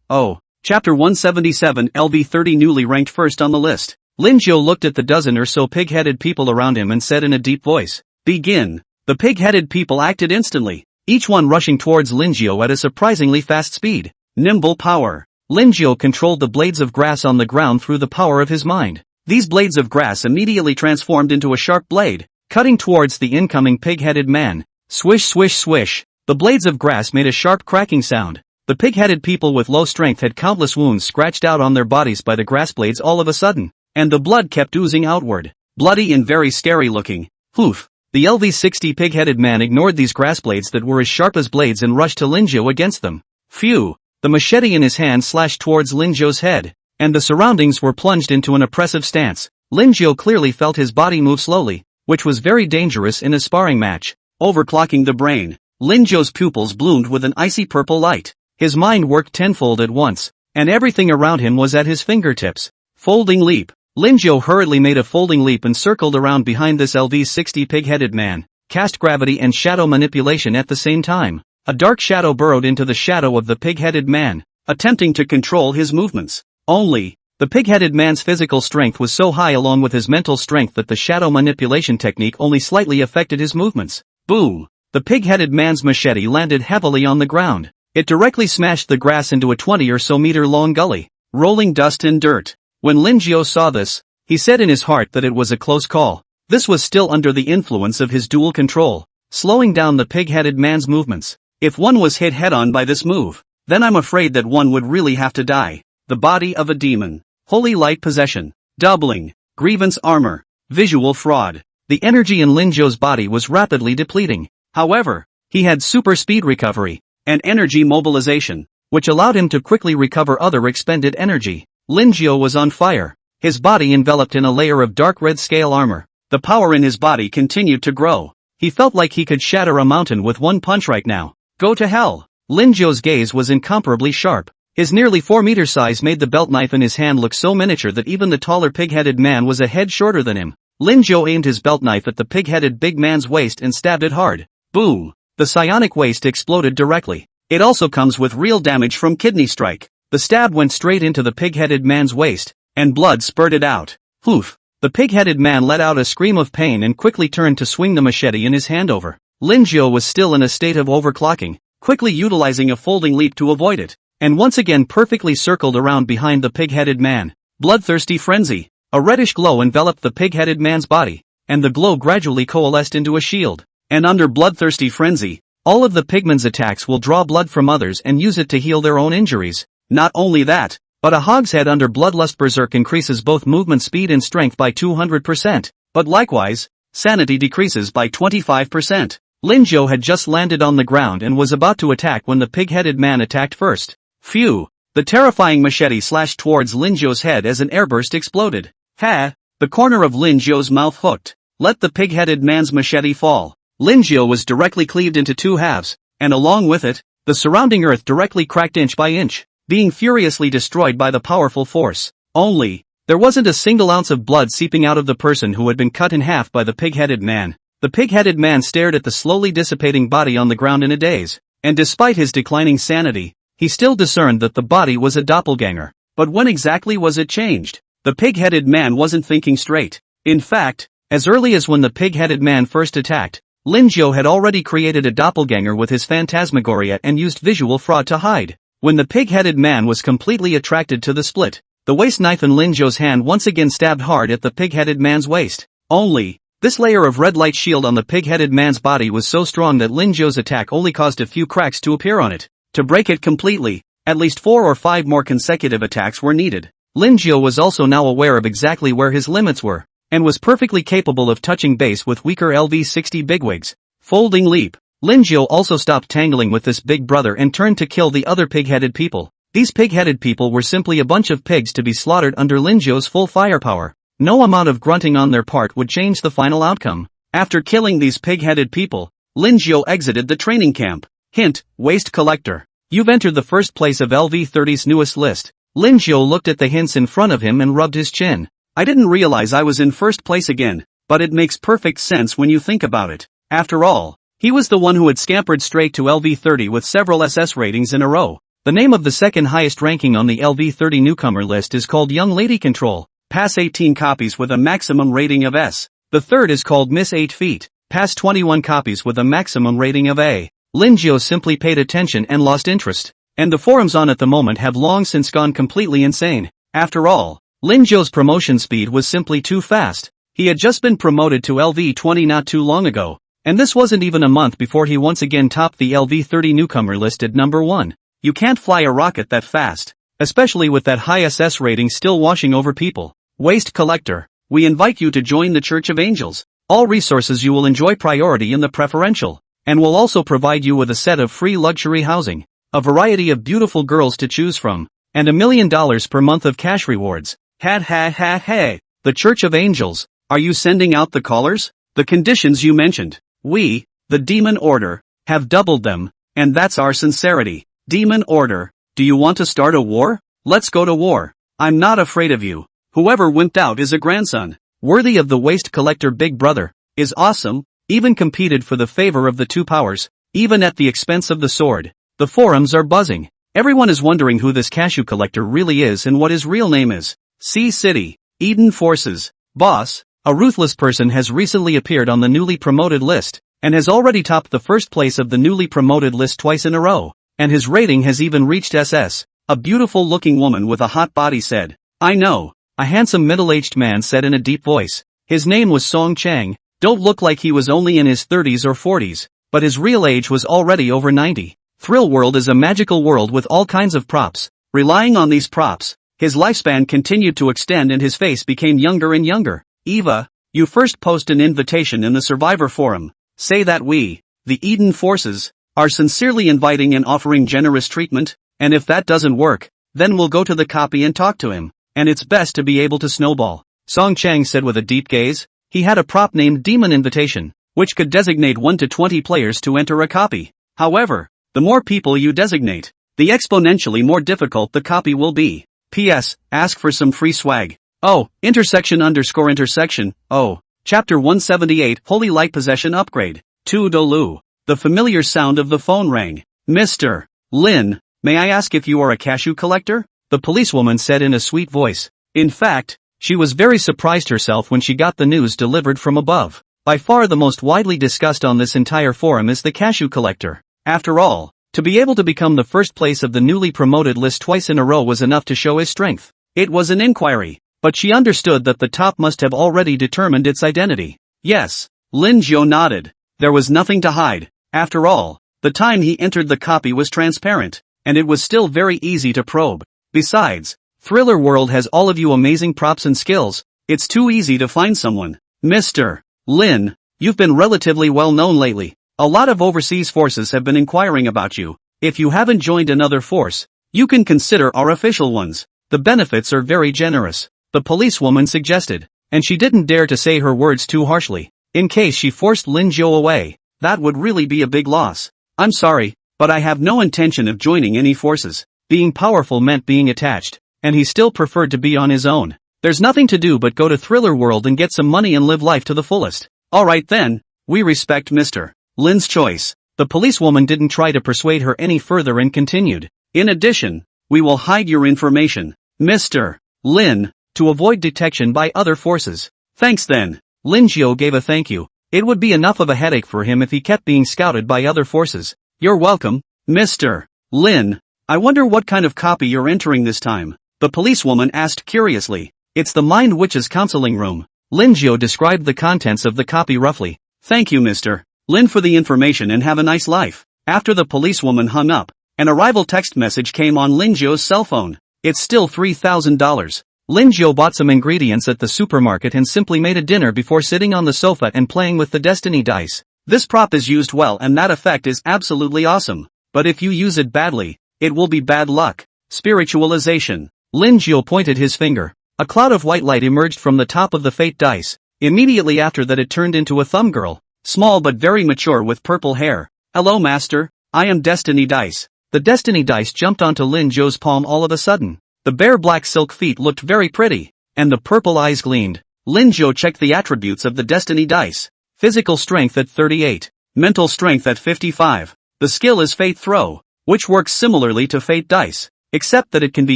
Oh, chapter 177 LV 30 newly ranked first on the list. Linjo looked at the dozen or so pig-headed people around him and said in a deep voice, "Begin." The pig-headed people acted instantly, each one rushing towards Linjo at a surprisingly fast speed. Nimble power. Linjo controlled the blades of grass on the ground through the power of his mind. These blades of grass immediately transformed into a sharp blade, cutting towards the incoming pig-headed man. Swish swish swish. The blades of grass made a sharp cracking sound. The pig-headed people with low strength had countless wounds scratched out on their bodies by the grass blades all of a sudden, and the blood kept oozing outward. Bloody and very scary looking. Hoof. The LV-60 pig-headed man ignored these grass blades that were as sharp as blades and rushed to Linjo against them. Phew. The machete in his hand slashed towards Linjo's head, and the surroundings were plunged into an oppressive stance. Linjo clearly felt his body move slowly, which was very dangerous in a sparring match. Overclocking the brain. Linjo's pupils bloomed with an icy purple light. His mind worked tenfold at once, and everything around him was at his fingertips. Folding leap. Linjo hurriedly made a folding leap and circled around behind this LV-60 pig-headed man, cast gravity and shadow manipulation at the same time. A dark shadow burrowed into the shadow of the pig-headed man, attempting to control his movements. Only, the pig-headed man's physical strength was so high along with his mental strength that the shadow manipulation technique only slightly affected his movements. Boom! The pig-headed man's machete landed heavily on the ground. It directly smashed the grass into a 20 or so meter long gully, rolling dust and dirt. When Linjo saw this, he said in his heart that it was a close call. This was still under the influence of his dual control, slowing down the pig-headed man's movements. If one was hit head-on by this move, then I'm afraid that one would really have to die. The body of a demon. Holy light possession. Doubling. Grievance armor. Visual fraud. The energy in Linjo's body was rapidly depleting. However, he had super speed recovery and energy mobilization, which allowed him to quickly recover other expended energy. Linjo was on fire, his body enveloped in a layer of dark red scale armor. The power in his body continued to grow. He felt like he could shatter a mountain with one punch right now. Go to hell. Linjo's gaze was incomparably sharp. His nearly 4-meter size made the belt knife in his hand look so miniature that even the taller pig-headed man was a head shorter than him. Linjo aimed his belt knife at the pig-headed big man's waist and stabbed it hard. Boom! The psionic waist exploded directly. It also comes with real damage from kidney strike. The stab went straight into the pig-headed man's waist, and blood spurted out. Hoof! The pig-headed man let out a scream of pain and quickly turned to swing the machete in his hand over. Linjo was still in a state of overclocking, quickly utilizing a folding leap to avoid it, and once again perfectly circled around behind the pig-headed man. Bloodthirsty frenzy. A reddish glow enveloped the pig-headed man's body, and the glow gradually coalesced into a shield. And under bloodthirsty frenzy, all of the pigman's attacks will draw blood from others and use it to heal their own injuries. Not only that, But a hogshead under Bloodlust Berserk increases both movement speed and strength by 200%, but likewise, sanity decreases by 25%. Linjo had just landed on the ground and was about to attack when the pig-headed man attacked first. Phew! The terrifying machete slashed towards Linjo's head as an airburst exploded. Ha! The corner of Linjo's mouth hooked. Let the pig-headed man's machete fall. Linjo was directly cleaved into two halves, and along with it, the surrounding earth directly cracked inch by inch, being furiously destroyed by the powerful force. Only, there wasn't a single ounce of blood seeping out of the person who had been cut in half by the pig-headed man. The pig-headed man stared at the slowly dissipating body on the ground in a daze, and despite his declining sanity, he still discerned that the body was a doppelganger. But when exactly was it changed? The pig-headed man wasn't thinking straight. In fact, as early as when the pig-headed man first attacked, Linjo had already created a doppelganger with his phantasmagoria and used visual fraud to hide. When the pig-headed man was completely attracted to the split, the waist knife in Linjo's hand once again stabbed hard at the pig-headed man's waist. Only, this layer of red light shield on the pig-headed man's body was so strong that Linjo's attack only caused a few cracks to appear on it. To break it completely, at least 4 or 5 more consecutive attacks were needed. Linjo was also now aware of exactly where his limits were, and was perfectly capable of touching base with weaker LV-60 bigwigs. Folding leap. Linjo also stopped tangling with this big brother and turned to kill the other pig-headed people. These pig-headed people were simply a bunch of pigs to be slaughtered under Linjo's full firepower. No amount of grunting on their part would change the final outcome. After killing these pig-headed people, Linjo exited the training camp. Hint, waste collector. You've entered the first place of LV-30's newest list. Linjo looked at the hints in front of him and rubbed his chin. I didn't realize I was in first place again, but it makes perfect sense when you think about it. After all, he was the one who had scampered straight to LV-30 with several SS ratings in a row. The name of the second highest ranking on the LV-30 newcomer list is called Young Lady Control, pass 18 copies with a maximum rating of S. The third is called Miss 8 Feet, pass 21 copies with a maximum rating of A. Linjo simply paid attention and lost interest, and the forums on at the moment have long since gone completely insane. After all, Linjo's promotion speed was simply too fast. He had just been promoted to LV-20 not too long ago, and this wasn't even a month before he once again topped the LV-30 newcomer list at number 1. You can't fly a rocket that fast, especially with that high SS rating still washing over people. Waste collector, we invite you to join the Church of Angels. All resources you will enjoy priority in the preferential, and will also provide you with a set of free luxury housing, a variety of beautiful girls to choose from, and $1 million per month of cash rewards. The Church of Angels, are you sending out the callers? The conditions you mentioned, we, the Demon Order, have doubled them, and that's our sincerity. Demon Order, do you want to start a war? Let's go to war. I'm not afraid of you. Whoever wimped out is a grandson, worthy of the waste collector big brother, is awesome, even competed for the favor of the two powers, even at the expense of the sword. The forums are buzzing. Everyone is wondering who this cashew collector really is and what his real name is. Sea City, Eden Forces, Boss, a ruthless person has recently appeared on the newly promoted list, and has already topped the first place of the newly promoted list twice in a row, and his rating has even reached SS. A beautiful looking woman with a hot body said, I know, a handsome middle-aged man said in a deep voice. His name was Song Chang. Don't look like he was only in his 30s or 40s, but his real age was already over 90. Thrill World is a magical world with all kinds of props. Relying on these props, his lifespan continued to extend and his face became younger and younger. Eva, you first post an invitation in the Survivor Forum. Say that we, the Eden Forces, are sincerely inviting and offering generous treatment, and if that doesn't work, then we'll go to the copy and talk to him, and it's best to be able to snowball. Song Chang said with a deep gaze. He had a prop named Demon Invitation, which could designate 1 to 20 players to enter a copy. However, the more people you designate, the exponentially more difficult the copy will be. P.S. Ask for some free swag. Oh, __intersection, oh, Chapter 178 Holy Light Possession Upgrade. 2 Dolu. The familiar sound of the phone rang. Mr. Lin, may I ask if you are a cashew collector? The policewoman said in a sweet voice. In fact, she was very surprised herself when she got the news delivered from above. By far the most widely discussed on this entire forum is the cashew collector. After all, to be able to become the first place of the newly promoted list twice in a row was enough to show his strength. It was an inquiry, but she understood that the top must have already determined its identity. Yes, Lin Zhou nodded. There was nothing to hide. After all, the time he entered the copy was transparent, and it was still very easy to probe. Besides, Thriller World has all of you amazing props and skills. It's too easy to find someone. Mr. Lin, you've been relatively well known lately. A lot of overseas forces have been inquiring about you. If you haven't joined another force, you can consider our official ones. The benefits are very generous, the policewoman suggested, and she didn't dare to say her words too harshly. In case she forced Lin Jiu away, that would really be a big loss. I'm sorry, but I have no intention of joining any forces. Being powerful meant being attached, and he still preferred to be on his own. There's nothing to do but go to Thriller World and get some money and live life to the fullest. Alright then, we respect Mr. Lin's choice. The policewoman didn't try to persuade her any further and continued. In addition, we will hide your information, Mr. Lin, to avoid detection by other forces. Thanks then. Lin Jiu gave a thank you. It would be enough of a headache for him if he kept being scouted by other forces. You're welcome, Mr. Lin. I wonder what kind of copy you're entering this time, the policewoman asked curiously. It's the Mind Witch's counseling room. Lin Jiu described the contents of the copy roughly. Thank you Mr. Lin for the information and have a nice life. After the policewoman hung up, an arrival text message came on Lin Jiu's cell phone. It's still $3,000. Lin Jiu bought some ingredients at the supermarket and simply made a dinner before sitting on the sofa and playing with the destiny dice. This prop is used well and that effect is absolutely awesome. But if you use it badly, it will be bad luck. Spiritualization. Lin Jiu pointed his finger. A cloud of white light emerged from the top of the fate dice. Immediately after that it turned into a thumb girl. Small but very mature with purple hair. Hello master, I am Destiny Dice. The Destiny Dice jumped onto Lin Jiu's palm all of a sudden. The bare black silk feet looked very pretty, and the purple eyes gleamed. Lin Jiu checked the attributes of the Destiny Dice. Physical strength at 38. Mental strength at 55. The skill is Fate Throw, which works similarly to Fate Dice, except that it can be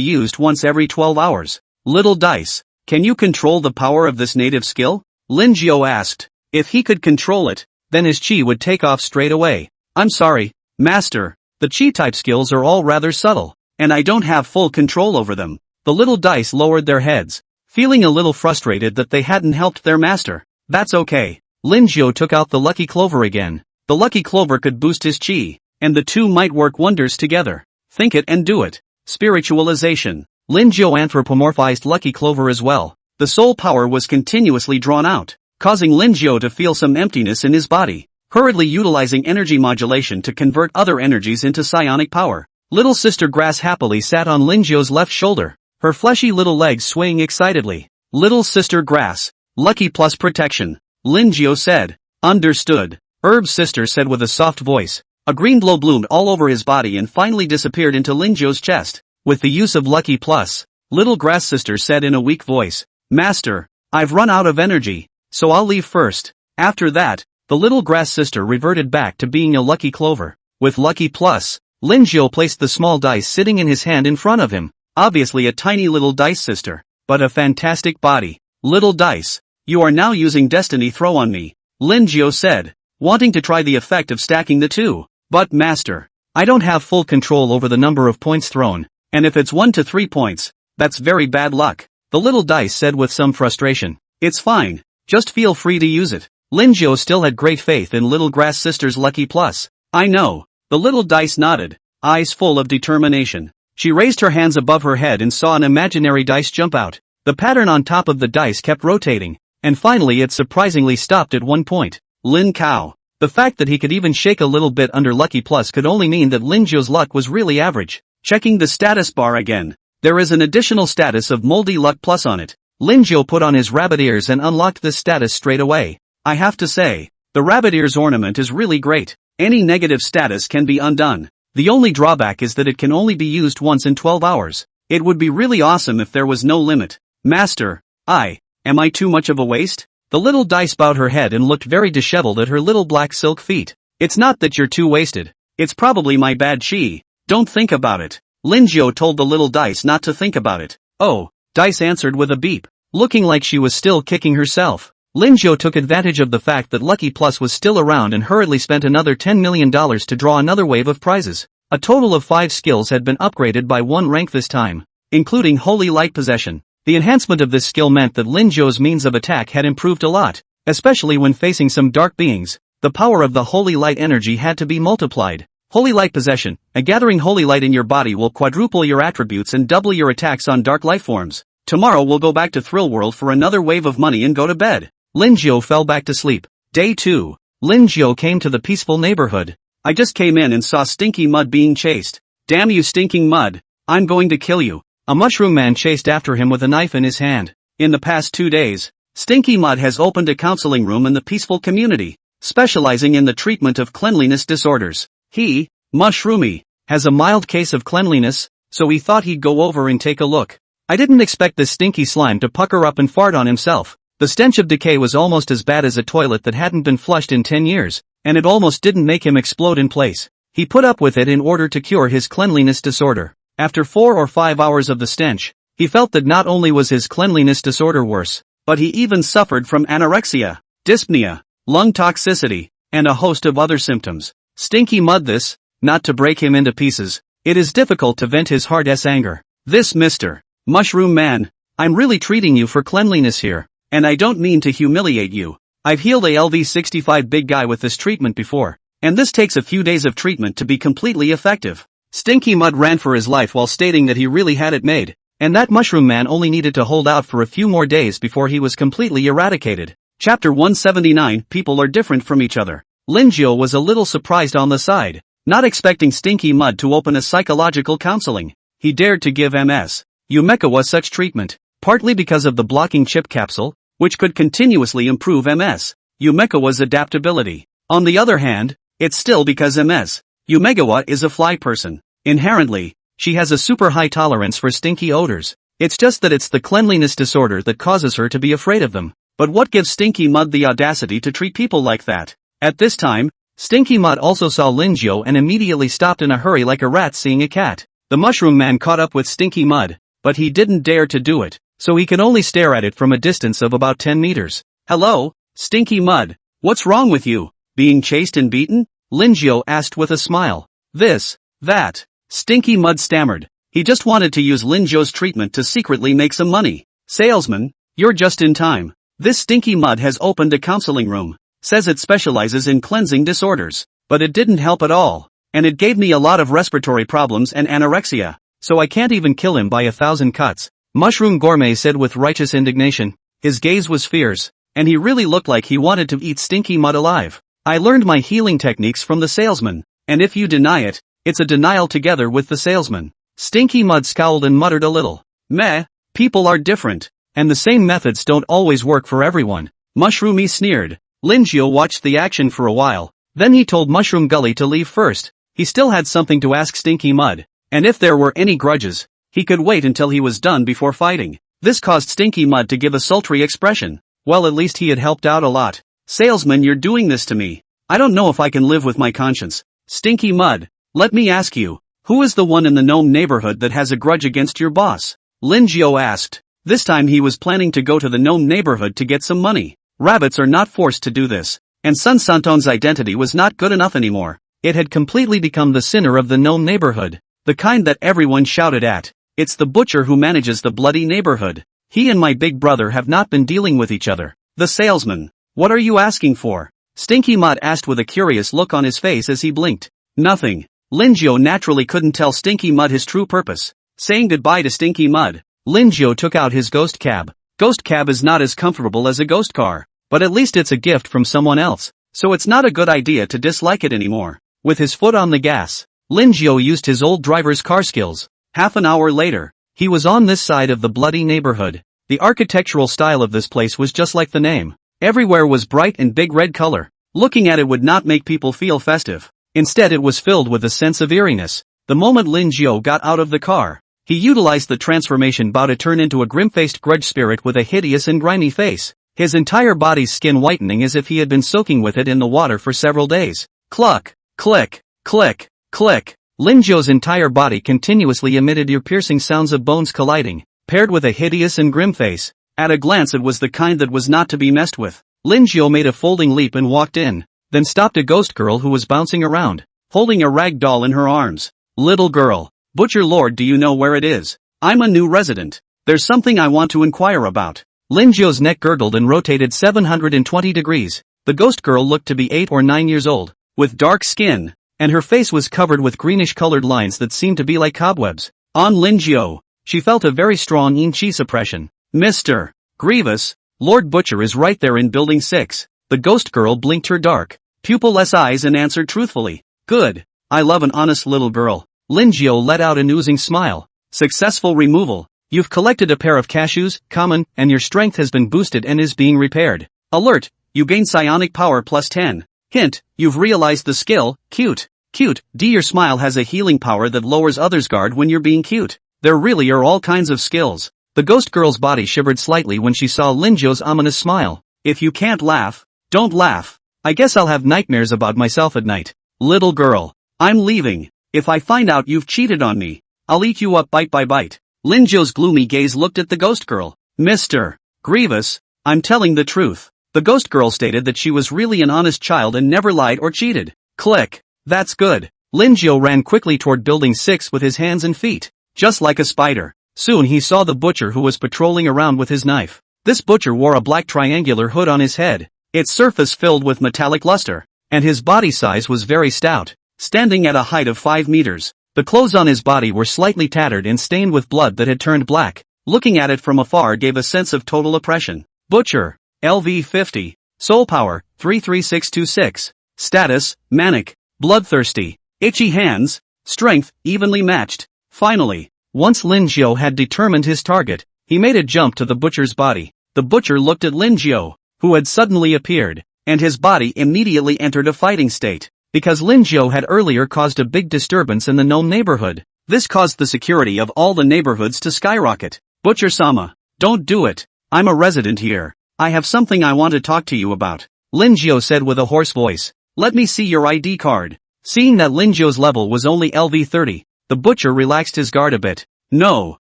used once every 12 hours. Little Dice, can you control the power of this native skill? Lin Jiu asked. If he could control it, then his chi would take off straight away. I'm sorry, Master, the chi-type skills are all rather subtle, and I don't have full control over them. The little dice lowered their heads, feeling a little frustrated that they hadn't helped their master. That's okay. Lin Jiu took out the Lucky Clover again. The Lucky Clover could boost his chi, and the two might work wonders together. Think it and do it. Spiritualization. Lin Jiu anthropomorphized Lucky Clover as well. The soul power was continuously drawn out, causing Lin Jiu to feel some emptiness in his body, hurriedly utilizing energy modulation to convert other energies into psionic power. Little Sister Grass happily sat on Lin Jiu's left shoulder, her fleshy little legs swaying excitedly. Little Sister Grass, lucky plus protection, Lin Jiu said. Understood, Herb Sister said with a soft voice. A green glow bloomed all over his body and finally disappeared into Lin Jiu's chest. With the use of Lucky Plus, Little Grass Sister said in a weak voice, Master, I've run out of energy, so I'll leave first. After that, the Little Grass Sister reverted back to being a Lucky Clover. With Lucky Plus, Lin Jiu placed the small dice sitting in his hand in front of him. Obviously a tiny little dice sister, but a fantastic body. Little dice, you are now using Destiny Throw on me, Lin Jiu said, wanting to try the effect of stacking the two. But Master, I don't have full control over the number of points thrown, and if it's 1 to 3 points, that's very bad luck, the little dice said with some frustration. It's fine, just feel free to use it. Lin Jiu still had great faith in Little Grass Sister's Lucky Plus. I know, the little dice nodded, eyes full of determination. She raised her hands above her head and saw an imaginary dice jump out. The pattern on top of the dice kept rotating, and finally it surprisingly stopped at one point. Lin Kao. The fact that he could even shake a little bit under Lucky Plus could only mean that Lin Jiu's luck was really average. Checking the status bar again. There is an additional status of Moldy Luck Plus on it. Lin Jiu put on his rabbit ears and unlocked this status straight away. I have to say, the rabbit ears ornament is really great. Any negative status can be undone. The only drawback is that it can only be used once in 12 hours. It would be really awesome if there was no limit. Master, am I too much of a waste? The little dice bowed her head and looked very disheveled at her little black silk feet. It's not that you're too wasted. It's probably my bad chi. Don't think about it. Lin Jiu told the little dice not to think about it. Oh, Dice answered with a beep, looking like she was still kicking herself. Lin Jiu took advantage of the fact that Lucky Plus was still around and hurriedly spent another $10 million to draw another wave of prizes. A total of 5 skills had been upgraded by 1 rank this time, including Holy Light Possession. The enhancement of this skill meant that Lin Jiu's means of attack had improved a lot, especially when facing some dark beings. The power of the Holy Light energy had to be multiplied. Holy light possession. A gathering holy light in your body will quadruple your attributes and double your attacks on dark life forms. Tomorrow we'll go back to Thrill World for another wave of money and go to bed. Lin Jiao fell back to sleep. Day 2. Lin Jiao came to the peaceful neighborhood. I just came in and saw Stinky Mud being chased. Damn you stinking mud. I'm going to kill you. A mushroom man chased after him with a knife in his hand. In the past 2 days, Stinky Mud has opened a counseling room in the peaceful community, specializing in the treatment of cleanliness disorders. He, Mushroomy, has a mild case of cleanliness, so he thought he'd go over and take a look. I didn't expect this stinky slime to pucker up and fart on himself. The stench of decay was almost as bad as a toilet that hadn't been flushed in 10 years, and it almost didn't make him explode in place. He put up with it in order to cure his cleanliness disorder. After 4 or 5 hours of the stench, he felt that not only was his cleanliness disorder worse, but he even suffered from anorexia, dyspnea, lung toxicity, and a host of other symptoms. Stinky Mud this, not to break him into pieces, it is difficult to vent his heart's anger. This Mr. Mushroom Man, I'm really treating you for cleanliness here, and I don't mean to humiliate you. I've healed a LV65 big guy with this treatment before, and this takes a few days of treatment to be completely effective. Stinky Mud ran for his life while stating that he really had it made, and that Mushroom Man only needed to hold out for a few more days before he was completely eradicated. Chapter 179, People are different from each other. Lin Jiao was a little surprised on the side, not expecting Stinky Mud to open a psychological counseling. He dared to give Ms. Yumekawa such treatment, partly because of the blocking chip capsule, which could continuously improve Ms. Yumekawa's adaptability. On the other hand, it's still because Ms. Yumekawa is a fly person. Inherently, she has a super high tolerance for stinky odors. It's just that it's the cleanliness disorder that causes her to be afraid of them. But what gives Stinky Mud the audacity to treat people like that? At this time, Stinky Mud also saw Lin Jiao and immediately stopped in a hurry like a rat seeing a cat. The Mushroom Man caught up with Stinky Mud, but he didn't dare to do it, so he could only stare at it from a distance of about 10 meters. Hello, Stinky Mud, what's wrong with you? Being chased and beaten? Lin Jiao asked with a smile. This, that. Stinky Mud stammered. He just wanted to use Lin Jiao's treatment to secretly make some money. Salesman, you're just in time. This Stinky Mud has opened a counseling room. Says it specializes in cleansing disorders. But it didn't help at all. And it gave me a lot of respiratory problems and anorexia. So I can't even kill him by 1,000 cuts. Mushroom Gourmet said with righteous indignation. His gaze was fierce, and he really looked like he wanted to eat Stinky Mud alive. I learned my healing techniques from the salesman, and if you deny it, it's a denial together with the salesman. Stinky Mud scowled and muttered a little. Meh, people are different, and the same methods don't always work for everyone. Mushroomy sneered. Lin Jiao watched the action for a while, then he told Mushroom Gully to leave first. He still had something to ask Stinky Mud. And if there were any grudges, he could wait until he was done before fighting. This caused Stinky Mud to give a sultry expression. Well, at least he had helped out a lot. Salesman, you're doing this to me. I don't know if I can live with my conscience. Stinky Mud, let me ask you, who is the one in the gnome neighborhood that has a grudge against your boss? Lin Jiao asked. This time he was planning to go to the gnome neighborhood to get some money. Rabbits are not forced to do this. And Sun Santon's identity was not good enough anymore. It had completely become the sinner of the gnome neighborhood. The kind that everyone shouted at. It's the butcher who manages the bloody neighborhood. He and my big brother have not been dealing with each other. The salesman. What are you asking for? Stinky Mud asked with a curious look on his face as he blinked. Nothing. Lin Jiao naturally couldn't tell Stinky Mud his true purpose. Saying goodbye to Stinky Mud, Lin Jiao took out his ghost cab. Ghost cab is not as comfortable as a ghost car, but at least it's a gift from someone else, so it's not a good idea to dislike it anymore. With his foot on the gas, Lin Jiao used his old driver's car skills. Half an hour later, he was on this side of the bloody neighborhood. The architectural style of this place was just like the name. Everywhere was bright and big red color. Looking at it would not make people feel festive. Instead it was filled with a sense of eeriness. The moment Lin Jiao got out of the car, he utilized the transformation bow to turn into a grim-faced grudge spirit with a hideous and grimy face. His entire body's skin whitening as if he had been soaking with it in the water for several days. Cluck, click, click, click. Lin Jiao's entire body continuously emitted ear-piercing sounds of bones colliding, paired with a hideous and grim face. At a glance it was the kind that was not to be messed with. Lin Jiao made a folding leap and walked in, then stopped a ghost girl who was bouncing around, holding a rag doll in her arms. Little girl, Butcher Lord, do you know where it is? I'm a new resident. There's something I want to inquire about. Lin Jiao's neck gurgled and rotated 720 degrees. The ghost girl looked to be 8 or 9 years old, with dark skin, and her face was covered with greenish-colored lines that seemed to be like cobwebs. On Lin Jiao, she felt a very strong yin-chi suppression. Mr. Grievous, Lord Butcher is right there in Building 6. The ghost girl blinked her dark, pupil-less eyes and answered truthfully. Good. I love an honest little girl. Lin Jiao let out an oozing smile. Successful removal. You've collected a pair of cashews, common, and your strength has been boosted and is being repaired. Alert! You gain psionic power plus 10. Hint, you've realized the skill, cute. Cute, your smile has a healing power that lowers others' guard when you're being cute. There really are all kinds of skills. The ghost girl's body shivered slightly when she saw Lin Jiao's ominous smile. If you can't laugh, don't laugh. I guess I'll have nightmares about myself at night. Little girl, I'm leaving. If I find out you've cheated on me, I'll eat you up bite by bite. Lin Jiao's gloomy gaze looked at the ghost girl. Mr. Grievous, I'm telling the truth. The ghost girl stated that she was really an honest child and never lied or cheated. Click. That's good. Lin Jiao ran quickly toward Building 6 with his hands and feet, just like a spider. Soon he saw the butcher who was patrolling around with his knife. This butcher wore a black triangular hood on his head, its surface filled with metallic luster, and his body size was very stout, standing at a height of 5 meters. The clothes on his body were slightly tattered and stained with blood that had turned black. Looking at it from afar gave a sense of total oppression. Butcher, LV 50, Soul Power, 33626, Status, Manic, Bloodthirsty, Itchy Hands, Strength, evenly matched. Finally, once Lin Jiao had determined his target, he made a jump to the butcher's body. The butcher looked at Lin Jiao, who had suddenly appeared, and his body immediately entered a fighting state, because Lin Jiao had earlier caused a big disturbance in the gnome neighborhood. This caused the security of all the neighborhoods to skyrocket. Butcher-sama, don't do it. I'm a resident here. I have something I want to talk to you about. Lin Jiao said with a hoarse voice. Let me see your ID card. Seeing that Lin Jiao's level was only LV 30, the butcher relaxed his guard a bit. No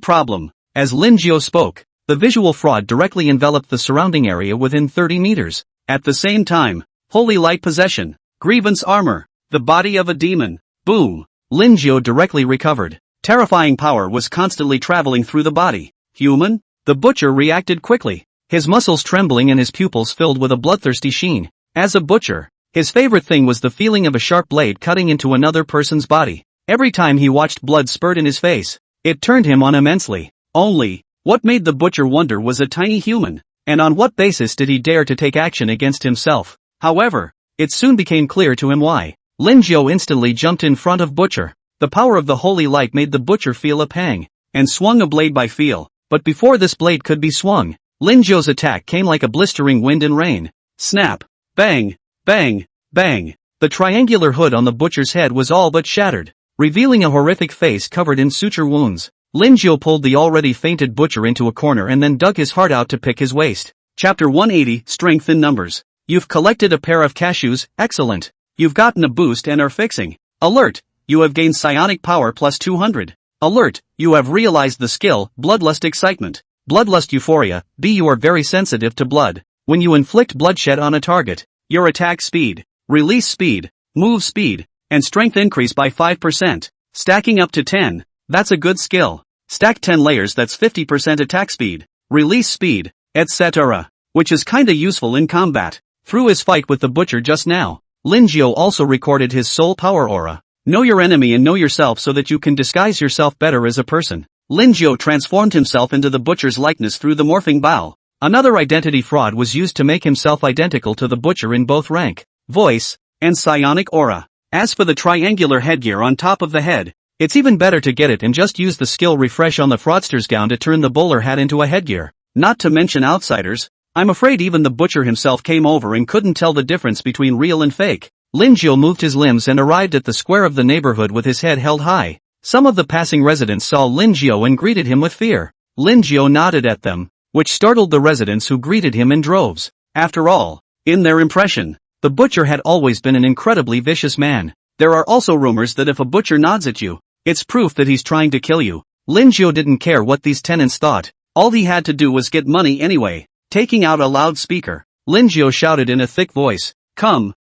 problem. As Lin Jiao spoke, the visual fraud directly enveloped the surrounding area within 30 meters. At the same time, Holy Light Possession, Grievance Armor, the body of a demon. Boom. Lin Jiao directly recovered. Terrifying power was constantly traveling through the body. Human? The butcher reacted quickly, his muscles trembling and his pupils filled with a bloodthirsty sheen. As a butcher, his favorite thing was the feeling of a sharp blade cutting into another person's body. Every time he watched blood spurt in his face, it turned him on immensely. Only, what made the butcher wonder was a tiny human, and on what basis did he dare to take action against himself? However, it soon became clear to him why. Lin Jiao instantly jumped in front of Butcher. The power of the holy light made the butcher feel a pang, and swung a blade by feel. But before this blade could be swung, Lin Jiao's attack came like a blistering wind and rain. Snap! Bang! Bang! Bang! The triangular hood on the butcher's head was all but shattered, revealing a horrific face covered in suture wounds. Lin Jiao pulled the already fainted butcher into a corner and then dug his heart out to pick his waist. Chapter 180, Strength in Numbers. You've collected a pair of cashews, excellent. You've gotten a boost and are fixing. Alert! You have gained psionic power plus 200. Alert! You have realized the skill, Bloodlust Excitement. Bloodlust Euphoria, you are very sensitive to blood. When you inflict bloodshed on a target, your attack speed, release speed, move speed, and strength increase by 5%, stacking up to 10. That's a good skill. Stack 10 layers, that's 50% attack speed, release speed, etc. Which is kinda useful in combat. Through his fight with the butcher just now, Lin Jiao also recorded his soul power aura. Know your enemy and know yourself so that you can disguise yourself better as a person. Lin Jiao transformed himself into the butcher's likeness through the morphing bow. Another identity fraud was used to make himself identical to the butcher in both rank, voice, and psionic aura. As for the triangular headgear on top of the head, it's even better to get it and just use the skill refresh on the fraudster's gown to turn the bowler hat into a headgear. Not to mention outsiders, I'm afraid even the butcher himself came over and couldn't tell the difference between real and fake. Lin Jiao moved his limbs and arrived at the square of the neighborhood with his head held high. Some of the passing residents saw Lin Jiao and greeted him with fear. Lin Jiao nodded at them, which startled the residents who greeted him in droves. After all, in their impression, the butcher had always been an incredibly vicious man. There are also rumors that if a butcher nods at you, it's proof that he's trying to kill you. Lin Jiao didn't care what these tenants thought. All he had to do was get money anyway. Taking out a loudspeaker, Lin Jiao shouted in a thick voice, Come,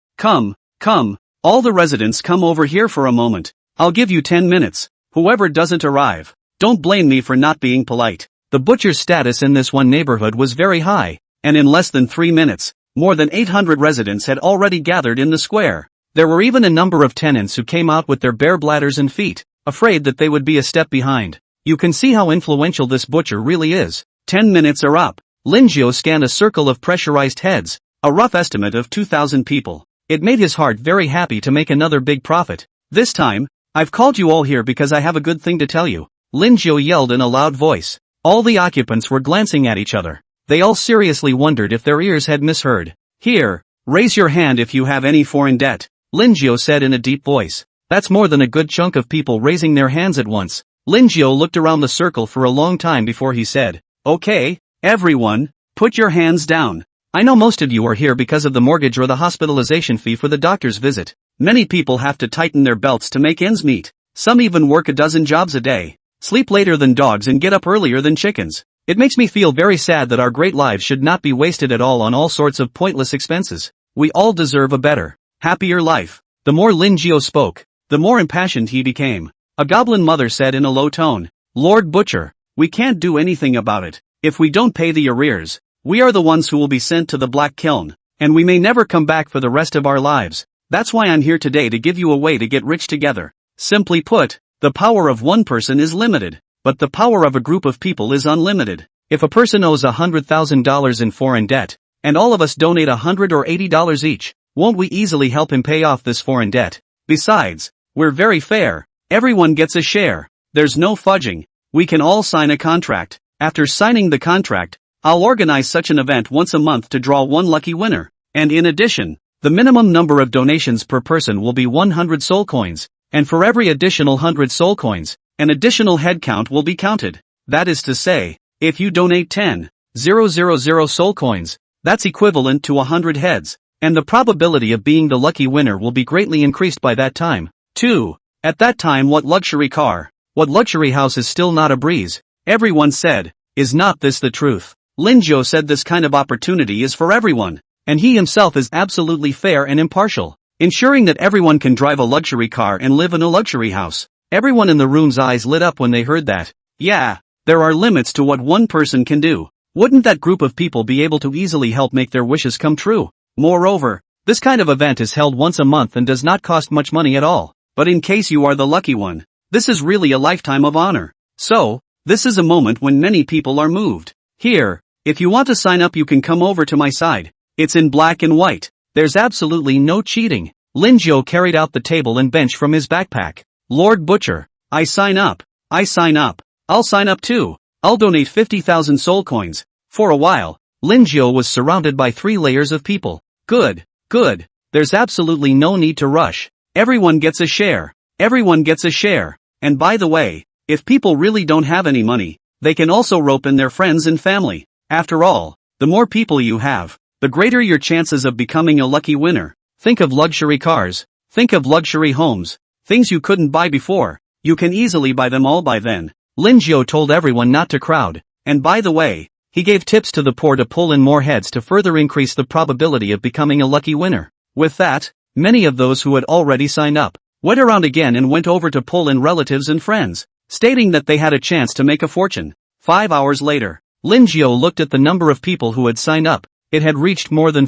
all the residents come over here for a moment. I'll give you 10 minutes. Whoever doesn't arrive, don't blame me for not being polite. The butcher's status in this one neighborhood was very high, and in less than 3 minutes, more than 800 residents had already gathered in the square. There were even a number of tenants who came out with their bare bladders and feet, afraid that they would be a step behind. You can see how influential this butcher really is. 10 minutes are up. Lin Jiao scanned a circle of pressurized heads, a rough estimate of 2,000 people. It made his heart very happy to make another big profit. This time, I've called you all here because I have a good thing to tell you. Lin Jiao yelled in a loud voice. All the occupants were glancing at each other. They all seriously wondered if their ears had misheard. Here, raise your hand if you have any foreign debt, Lin Jiao said in a deep voice. That's more than a good chunk of people raising their hands at once. Lin Jiao looked around the circle for a long time before he said, Okay, everyone, put your hands down. I know most of you are here because of the mortgage or the hospitalization fee for the doctor's visit. Many people have to tighten their belts to make ends meet. Some even work a dozen jobs a day, sleep later than dogs and get up earlier than chickens. It makes me feel very sad that our great lives should not be wasted at all on all sorts of pointless expenses. We all deserve a better, happier life. The more Lin Jiao spoke, the more impassioned he became. A goblin mother said in a low tone, Lord Butcher, we can't do anything about it. If we don't pay the arrears, we are the ones who will be sent to the black kiln, and we may never come back for the rest of our lives. That's why I'm here today to give you a way to get rich together. Simply put, the power of one person is limited, but the power of a group of people is unlimited. If a person owes $100,000 in foreign debt, and all of us donate $100 or $80 each, won't we easily help him pay off this foreign debt? Besides, we're very fair. Everyone gets a share. There's no fudging. We can all sign a contract. After signing the contract, I'll organize such an event once a month to draw one lucky winner. And in addition, the minimum number of donations per person will be 100 soul coins, and for every additional 100 soul coins, an additional head count will be counted. That is to say, if you donate 10,000 soul coins, that's equivalent to 100 heads, and the probability of being the lucky winner will be greatly increased by that time. 2. At that time, what luxury car, what luxury house is still not a breeze? Everyone said, is not this the truth? Lin Jiao said this kind of opportunity is for everyone, and he himself is absolutely fair and impartial, ensuring that everyone can drive a luxury car and live in a luxury house. Everyone in the room's eyes lit up when they heard that. Yeah, there are limits to what one person can do. Wouldn't that group of people be able to easily help make their wishes come true? Moreover, this kind of event is held once a month and does not cost much money at all. But in case you are the lucky one, this is really a lifetime of honor. So, this is a moment when many people are moved. Here, if you want to sign up you can come over to my side. It's in black and white. There's absolutely no cheating. Lin Jiao carried out the table and bench from his backpack. Lord Butcher, I sign up. I sign up. I'll sign up too. I'll donate 50,000 soul coins. For a while, Lin Jiao was surrounded by 3 layers of people. Good, good. There's absolutely no need to rush. Everyone gets a share. Everyone gets a share. And by the way, if people really don't have any money, they can also rope in their friends and family. After all, the more people you have, the greater your chances of becoming a lucky winner. Think of luxury cars. Think of luxury homes. Things you couldn't buy before. You can easily buy them all by then. Lin Jiao told everyone not to crowd. And by the way, he gave tips to the poor to pull in more heads to further increase the probability of becoming a lucky winner. With that, many of those who had already signed up went around again and went over to pull in relatives and friends, stating that they had a chance to make a fortune. 5 hours later, Lin Jiao looked at the number of people who had signed up. It had reached more than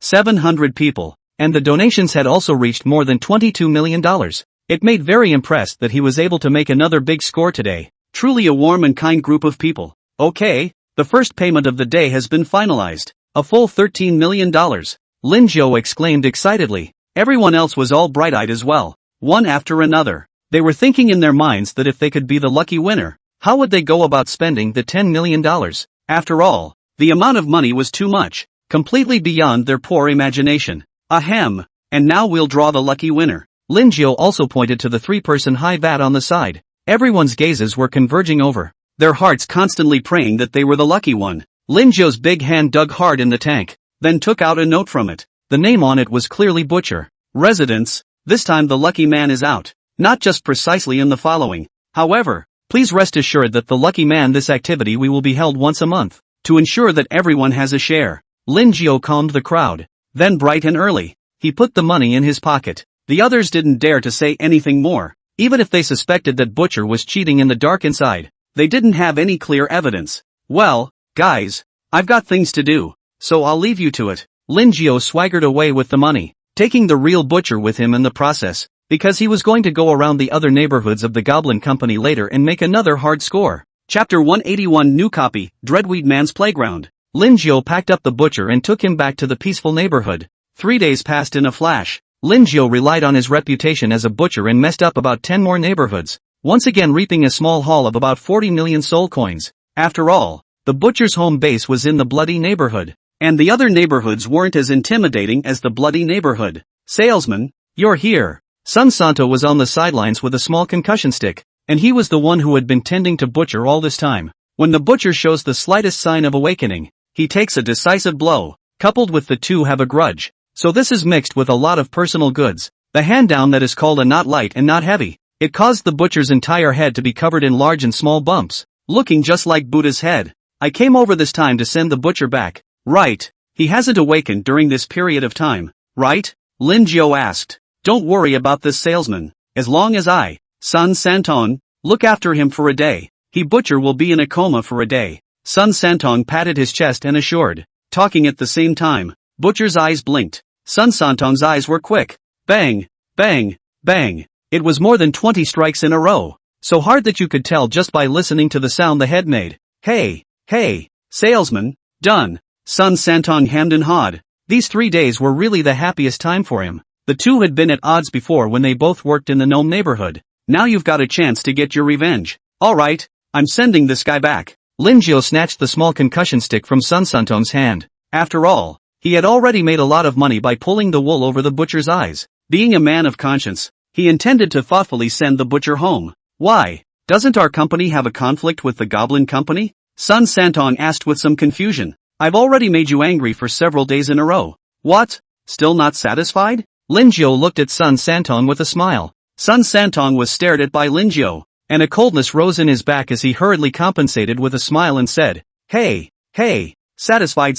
700 people, and the donations had also reached more than $22 million. It made very impressed that he was able to make another big score today. Truly a warm and kind group of people. Okay, the first payment of the day has been finalized. A full $13 million. Lin Jiao exclaimed excitedly. Everyone else was all bright-eyed as well, one after another. They were thinking in their minds that if they could be the lucky winner, how would they go about spending the $10 million? After all, the amount of money was too much, completely beyond their poor imagination. Ahem, and now we'll draw the lucky winner. Lin Jiao also pointed to the 3-person high vat on the side. Everyone's gazes were converging over, their hearts constantly praying that they were the lucky one. Lin Jiao's big hand dug hard in the tank, then took out a note from it. The name on it was clearly Butcher. Residence. This time the lucky man is out. Not just precisely in the following. However, please rest assured that the lucky man this activity we will be held once a month, to ensure that everyone has a share. Lin Jiao calmed the crowd. Then bright and early, he put the money in his pocket. The others didn't dare to say anything more, even if they suspected that Butcher was cheating in the dark inside. They didn't have any clear evidence. Well, guys, I've got things to do, so I'll leave you to it. Lin Jiao swaggered away with the money. taking the real butcher with him in the process, because he was going to go around the other neighborhoods of the Goblin Company later and make another hard score. Chapter 181 New Copy, Dreadweed Man's Playground. Lin Jiao packed up the butcher and took him back to the peaceful neighborhood. 3 days passed in a flash. Lin Jiao relied on his reputation as a butcher and messed up about 10 more neighborhoods, once again reaping a small haul of about 40 million soul coins. After all, the butcher's home base was in the bloody neighborhood, and the other neighborhoods weren't as intimidating as the bloody neighborhood. Salesman, you're here. Sun Santo was on the sidelines with a small concussion stick, and he was the one who had been tending to Butcher all this time. When the butcher shows the slightest sign of awakening, he takes a decisive blow. Coupled with the two have a grudge. So this is mixed with a lot of personal goods. The hand down that is called a not light and not heavy. It caused the butcher's entire head to be covered in large and small bumps, looking just like Buddha's head. I came over this time to send the butcher back. Right. He hasn't awakened during this period of time, right? Lin Jiao asked. Don't worry about this salesman. As long as I, Sun Santong, look after him for a day, he butcher will be in a coma for a day. Sun Santong patted his chest and assured. Talking at the same time, Butcher's eyes blinked. Sun Santong's eyes were quick. Bang, bang, bang. It was more than 20 strikes in a row. So hard that you could tell just by listening to the sound the head made. Hey, salesman, done. Sun Santong hemmed and hawed. These 3 days were really the happiest time for him. The two had been at odds before when they both worked in the gnome neighborhood. Now you've got a chance to get your revenge. Alright, I'm sending this guy back. Lin Jiao snatched the small concussion stick from Sun Santong's hand. After all, he had already made a lot of money by pulling the wool over the butcher's eyes. Being a man of conscience, he intended to thoughtfully send the butcher home. Why? Doesn't our company have a conflict with the Goblin Company? Sun Santong asked with some confusion. I've already made you angry for several days in a row. What? Still not satisfied? Lin Jiao looked at Sun Santong with a smile. Sun Santong was stared at by Lin Jiao, and a coldness rose in his back as he hurriedly compensated with a smile and said, Hey, satisfied.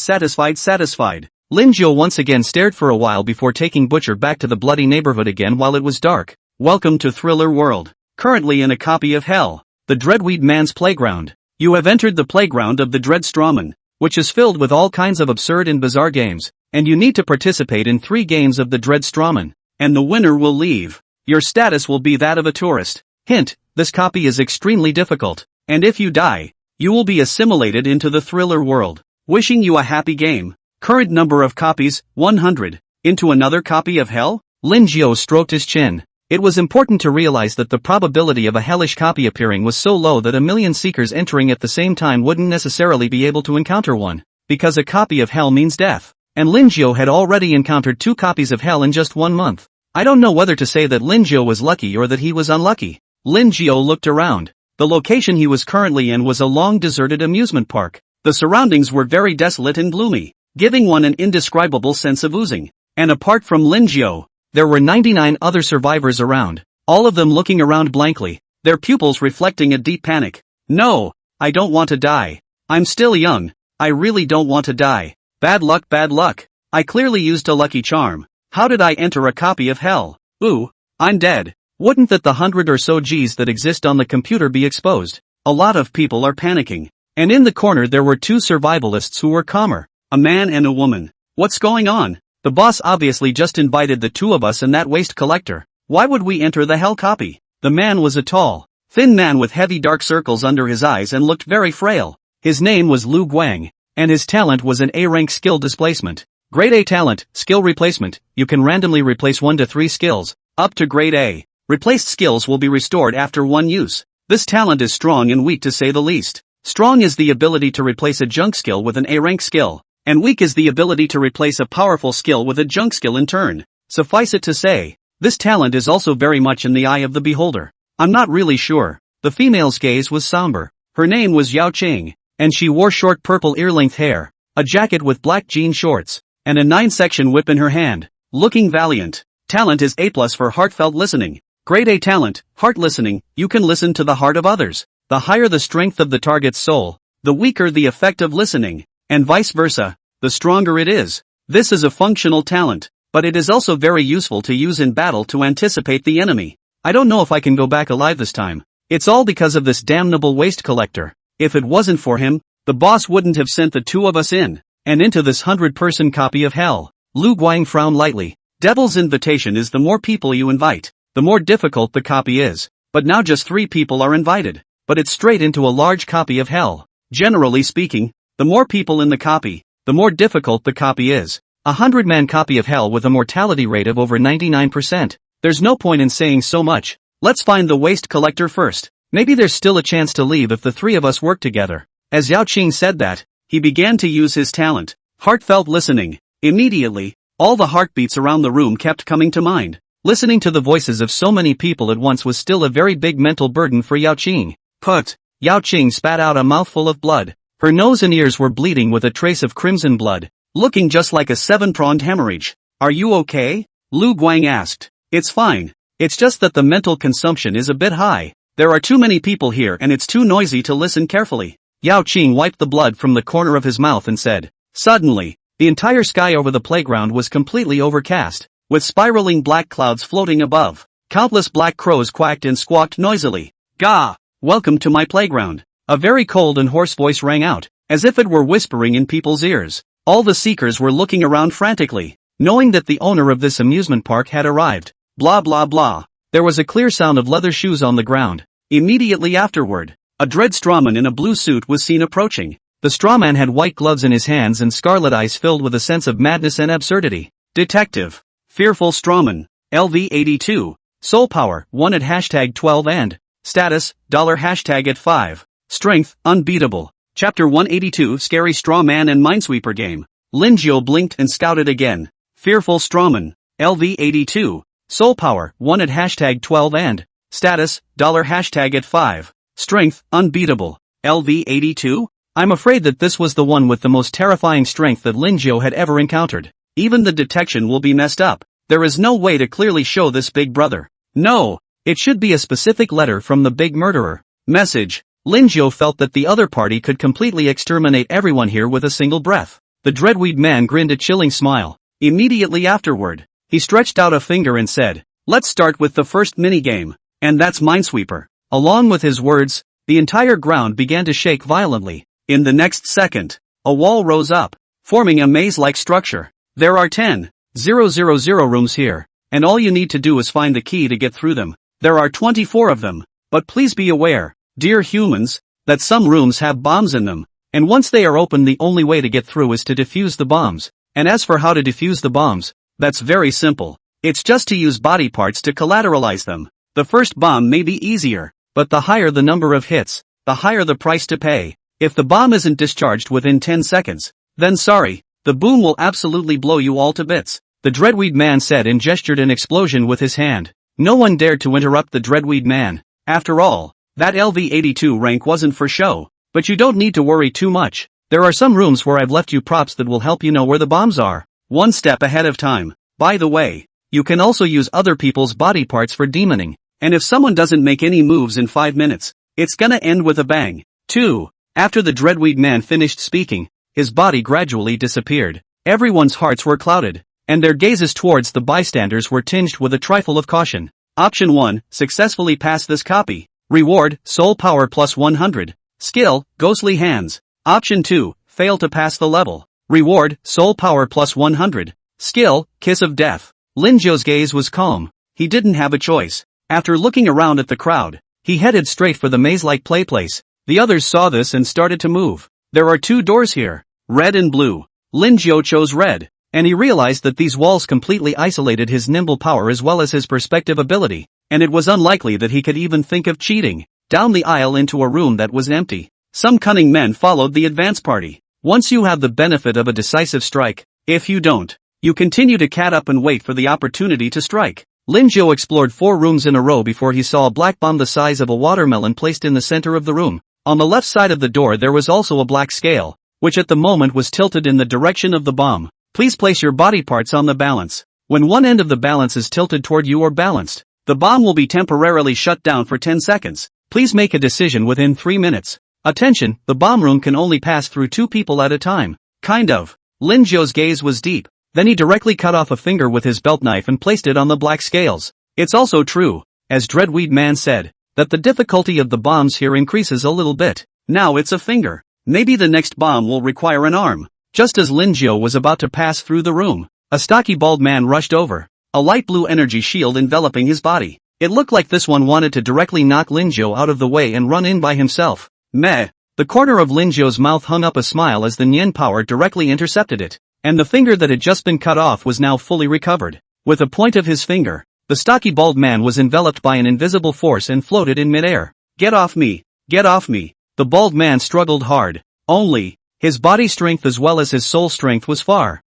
Lin Jiao once again stared for a while before taking Butcher back to the bloody neighborhood again while it was dark. Welcome to Thriller World. Currently in a copy of Hell, the Dreadweed Man's Playground. You have entered the playground of the Dread Strawman, which is filled with all kinds of absurd and bizarre games, and you need to participate in 3 games of the Dread Strawman, and the winner will leave. Your status will be that of a tourist. Hint, this copy is extremely difficult, and if you die, you will be assimilated into the Thriller world. Wishing you a happy game. Current number of copies, 100. Into another copy of Hell? Lin Jiao stroked his chin. It was important to realize that the probability of a hellish copy appearing was so low that a million seekers entering at the same time wouldn't necessarily be able to encounter one, because a copy of Hell means death. And Lin Jiao had already encountered 2 copies of Hell in just 1 month. I don't know whether to say that Lin Jiao was lucky or that he was unlucky. Lin Jiao looked around. The location he was currently in was a long deserted amusement park. The surroundings were very desolate and gloomy, giving one an indescribable sense of oozing. And apart from Lin Jiao, there were 99 other survivors around, all of them looking around blankly, their pupils reflecting a deep panic. No, I don't want to die. I'm still young. I really don't want to die. Bad luck. I clearly used a lucky charm. How did I enter a copy of Hell? Ooh, I'm dead. Wouldn't that the 100 or so Gs that exist on the computer be exposed? A lot of people are panicking. And in the corner there were 2 survivalists who were calmer. A man and a woman. What's going on? The boss obviously just invited the 2 of us and that waste collector. Why would we enter the Hell copy? The man was a tall, thin man with heavy dark circles under his eyes and looked very frail. His name was Lu Guang, and his talent was an A-rank skill displacement. Grade A talent, skill replacement. You can randomly replace 1 to 3 skills, up to grade A. Replaced skills will be restored after 1 use. This talent is strong and weak to say the least. Strong is the ability to replace a junk skill with an A-rank skill, and weak is the ability to replace a powerful skill with a junk skill in turn. Suffice it to say, this talent is also very much in the eye of the beholder. I'm not really sure. The female's gaze was somber. Her name was Yao Qing, and she wore short purple ear-length hair, a jacket with black jean shorts, and a 9-section whip in her hand. Looking valiant. Talent is A+ for heartfelt listening. Grade A talent, heart listening. You can listen to the heart of others. The higher the strength of the target's soul, the weaker the effect of listening, and vice versa, the stronger it is. This is a functional talent, but it is also very useful to use in battle to anticipate the enemy. I don't know if I can go back alive this time. It's all because of this damnable waste collector. If it wasn't for him, the boss wouldn't have sent the 2 of us in, and into this 100-person copy of Hell. Lu Guang frowned lightly. Devil's invitation is the more people you invite, the more difficult the copy is. But now just 3 people are invited. But it's straight into a large copy of hell. Generally speaking, the more people in the copy, the more difficult the copy is. 100-man copy of hell with a mortality rate of over 99%. There's no point in saying so much. Let's find the waste collector first. Maybe there's still a chance to leave if the 3 of us work together. As Yao Qing said that, he began to use his talent. Heartfelt listening. Immediately, all the heartbeats around the room kept coming to mind. Listening to the voices of so many people at once was still a very big mental burden for Yao Qing. Put. Yao Qing spat out a mouthful of blood. Her nose and ears were bleeding with a trace of crimson blood, looking just like a 7-pronged hemorrhage. Are you okay? Lu Guang asked. It's fine. It's just that the mental consumption is a bit high. There are too many people here and it's too noisy to listen carefully. Yao Qing wiped the blood from the corner of his mouth and said. Suddenly, the entire sky over the playground was completely overcast, with spiraling black clouds floating above. Countless black crows quacked and squawked noisily. Gah! Welcome to my playground. A very cold and hoarse voice rang out, as if it were whispering in people's ears. All the seekers were looking around frantically, knowing that the owner of this amusement park had arrived. Blah blah blah. There was a clear sound of leather shoes on the ground. Immediately afterward, a dread strawman in a blue suit was seen approaching. The strawman had white gloves in his hands and scarlet eyes filled with a sense of madness and absurdity. Detective. Fearful strawman. LV82. Soul power, 1 at hashtag 12 and. Status, $hashtag at 5. Strength, unbeatable. Chapter 182 Scary Straw Man and Minesweeper Game. Lin Jiu blinked and scouted again. Fearful strawman. LV82. Soul power, 1 at hashtag 12 and. Status, $hashtag at 5. Strength, unbeatable. LV82? I'm afraid that this was the one with the most terrifying strength that Lin Jiu had ever encountered. Even the detection will be messed up. There is no way to clearly show this big brother. No, it should be a specific letter from the big murderer. Message. Lin Jiu felt that the other party could completely exterminate everyone here with a single breath. The dreadweed man grinned a chilling smile. Immediately afterward, he stretched out a finger and said, let's start with the first minigame. And that's Minesweeper. Along with his words, the entire ground began to shake violently. In the next second, a wall rose up, forming a maze-like structure. There are 10,000 rooms here, and all you need to do is find the key to get through them. There are 24 of them, but please be aware, dear humans, that some rooms have bombs in them, and once they are open the only way to get through is to defuse the bombs. And as for how to defuse the bombs, that's very simple. It's just to use body parts to collateralize them. The first bomb may be easier, but the higher the number of hits, the higher the price to pay. If the bomb isn't discharged within 10 seconds, then sorry, the boom will absolutely blow you all to bits. The dreadweed man said and gestured an explosion with his hand. No one dared to interrupt the dreadweed man. After all, that LV82 rank wasn't for show. But you don't need to worry too much. There are some rooms where I've left you props that will help you know where the bombs are. One step ahead of time. By the way, you can also use other people's body parts for demoning. And if someone doesn't make any moves in 5 minutes, it's gonna end with a bang. 2. After the dreadweed man finished speaking, his body gradually disappeared. Everyone's hearts were clouded, and their gazes towards the bystanders were tinged with a trifle of caution. Option 1, successfully pass this copy. Reward, soul power plus 100. Skill, ghostly hands. Option 2, fail to pass the level. Reward, soul power plus 100. Skill, kiss of death. Lin Jiu's gaze was calm. He didn't have a choice. After looking around at the crowd, he headed straight for the maze-like playplace. The others saw this and started to move. There are 2 doors here, red and blue. Lin Jiu chose red, and he realized that these walls completely isolated his nimble power as well as his perspective ability, and it was unlikely that he could even think of cheating. Down the aisle into a room that was empty. Some cunning men followed the advance party. Once you have the benefit of a decisive strike, if you don't, you continue to cat up and wait for the opportunity to strike. Lin Jiu explored 4 rooms in a row before he saw a black bomb the size of a watermelon placed in the center of the room. On the left side of the door there was also a black scale, which at the moment was tilted in the direction of the bomb. Please place your body parts on the balance. When one end of the balance is tilted toward you or balanced, the bomb will be temporarily shut down for 10 seconds. Please make a decision within 3 minutes. Attention, the bomb room can only pass through 2 people at a time. Kind of. Lin Jiu's gaze was deep. Then he directly cut off a finger with his belt knife and placed it on the black scales. It's also true, as Dreadweed Man said, that the difficulty of the bombs here increases a little bit. Now it's a finger. Maybe the next bomb will require an arm. Just as Lin Jiu was about to pass through the room, a stocky bald man rushed over. a light blue energy shield enveloping his body. It looked like this one wanted to directly knock Linzhou out of the way and run in by himself. Meh. The corner of Linzhou's mouth hung up a smile as the Nian power directly intercepted it, and the finger that had just been cut off was now fully recovered. With a point of his finger, the stocky bald man was enveloped by an invisible force and floated in midair. Get off me! Get off me! The bald man struggled hard. Only, his body strength as well as his soul strength was far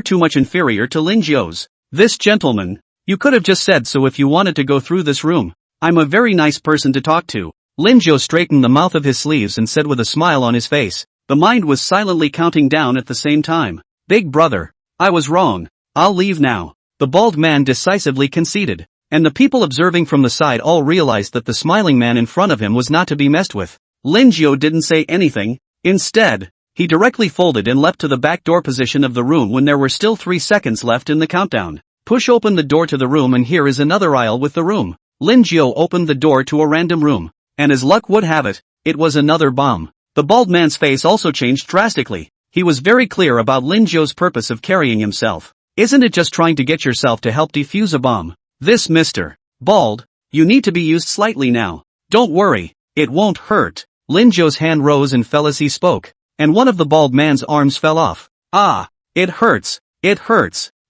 too much inferior to Linzhou's. This gentleman, you could have just said so if you wanted to go through this room. I'm a very nice person to talk to. Linzhou straightened the mouth of his sleeves and said with a smile on his face. The mind was silently counting down at the same time. Big brother, I was wrong. I'll leave now. The bald man decisively conceded, and the people observing from the side all realized that the smiling man in front of him was not to be messed with. Linzhou didn't say anything. Instead, he directly folded and leapt to the back door position of the room when there were still 3 seconds left in the countdown. Push open the door to the room and here is another aisle with the room. Linzhou opened the door to a random room, and as luck would have it, it was another bomb. The bald man's face also changed drastically. He was very clear about Linzhou's purpose of carrying himself. Isn't it just trying to get yourself to help defuse a bomb? This Mr. Bald, you need to be used slightly now. Don't worry, it won't hurt. Linzhou's hand rose and fell as he spoke, and one of the bald man's arms fell off. Ah, it hurts,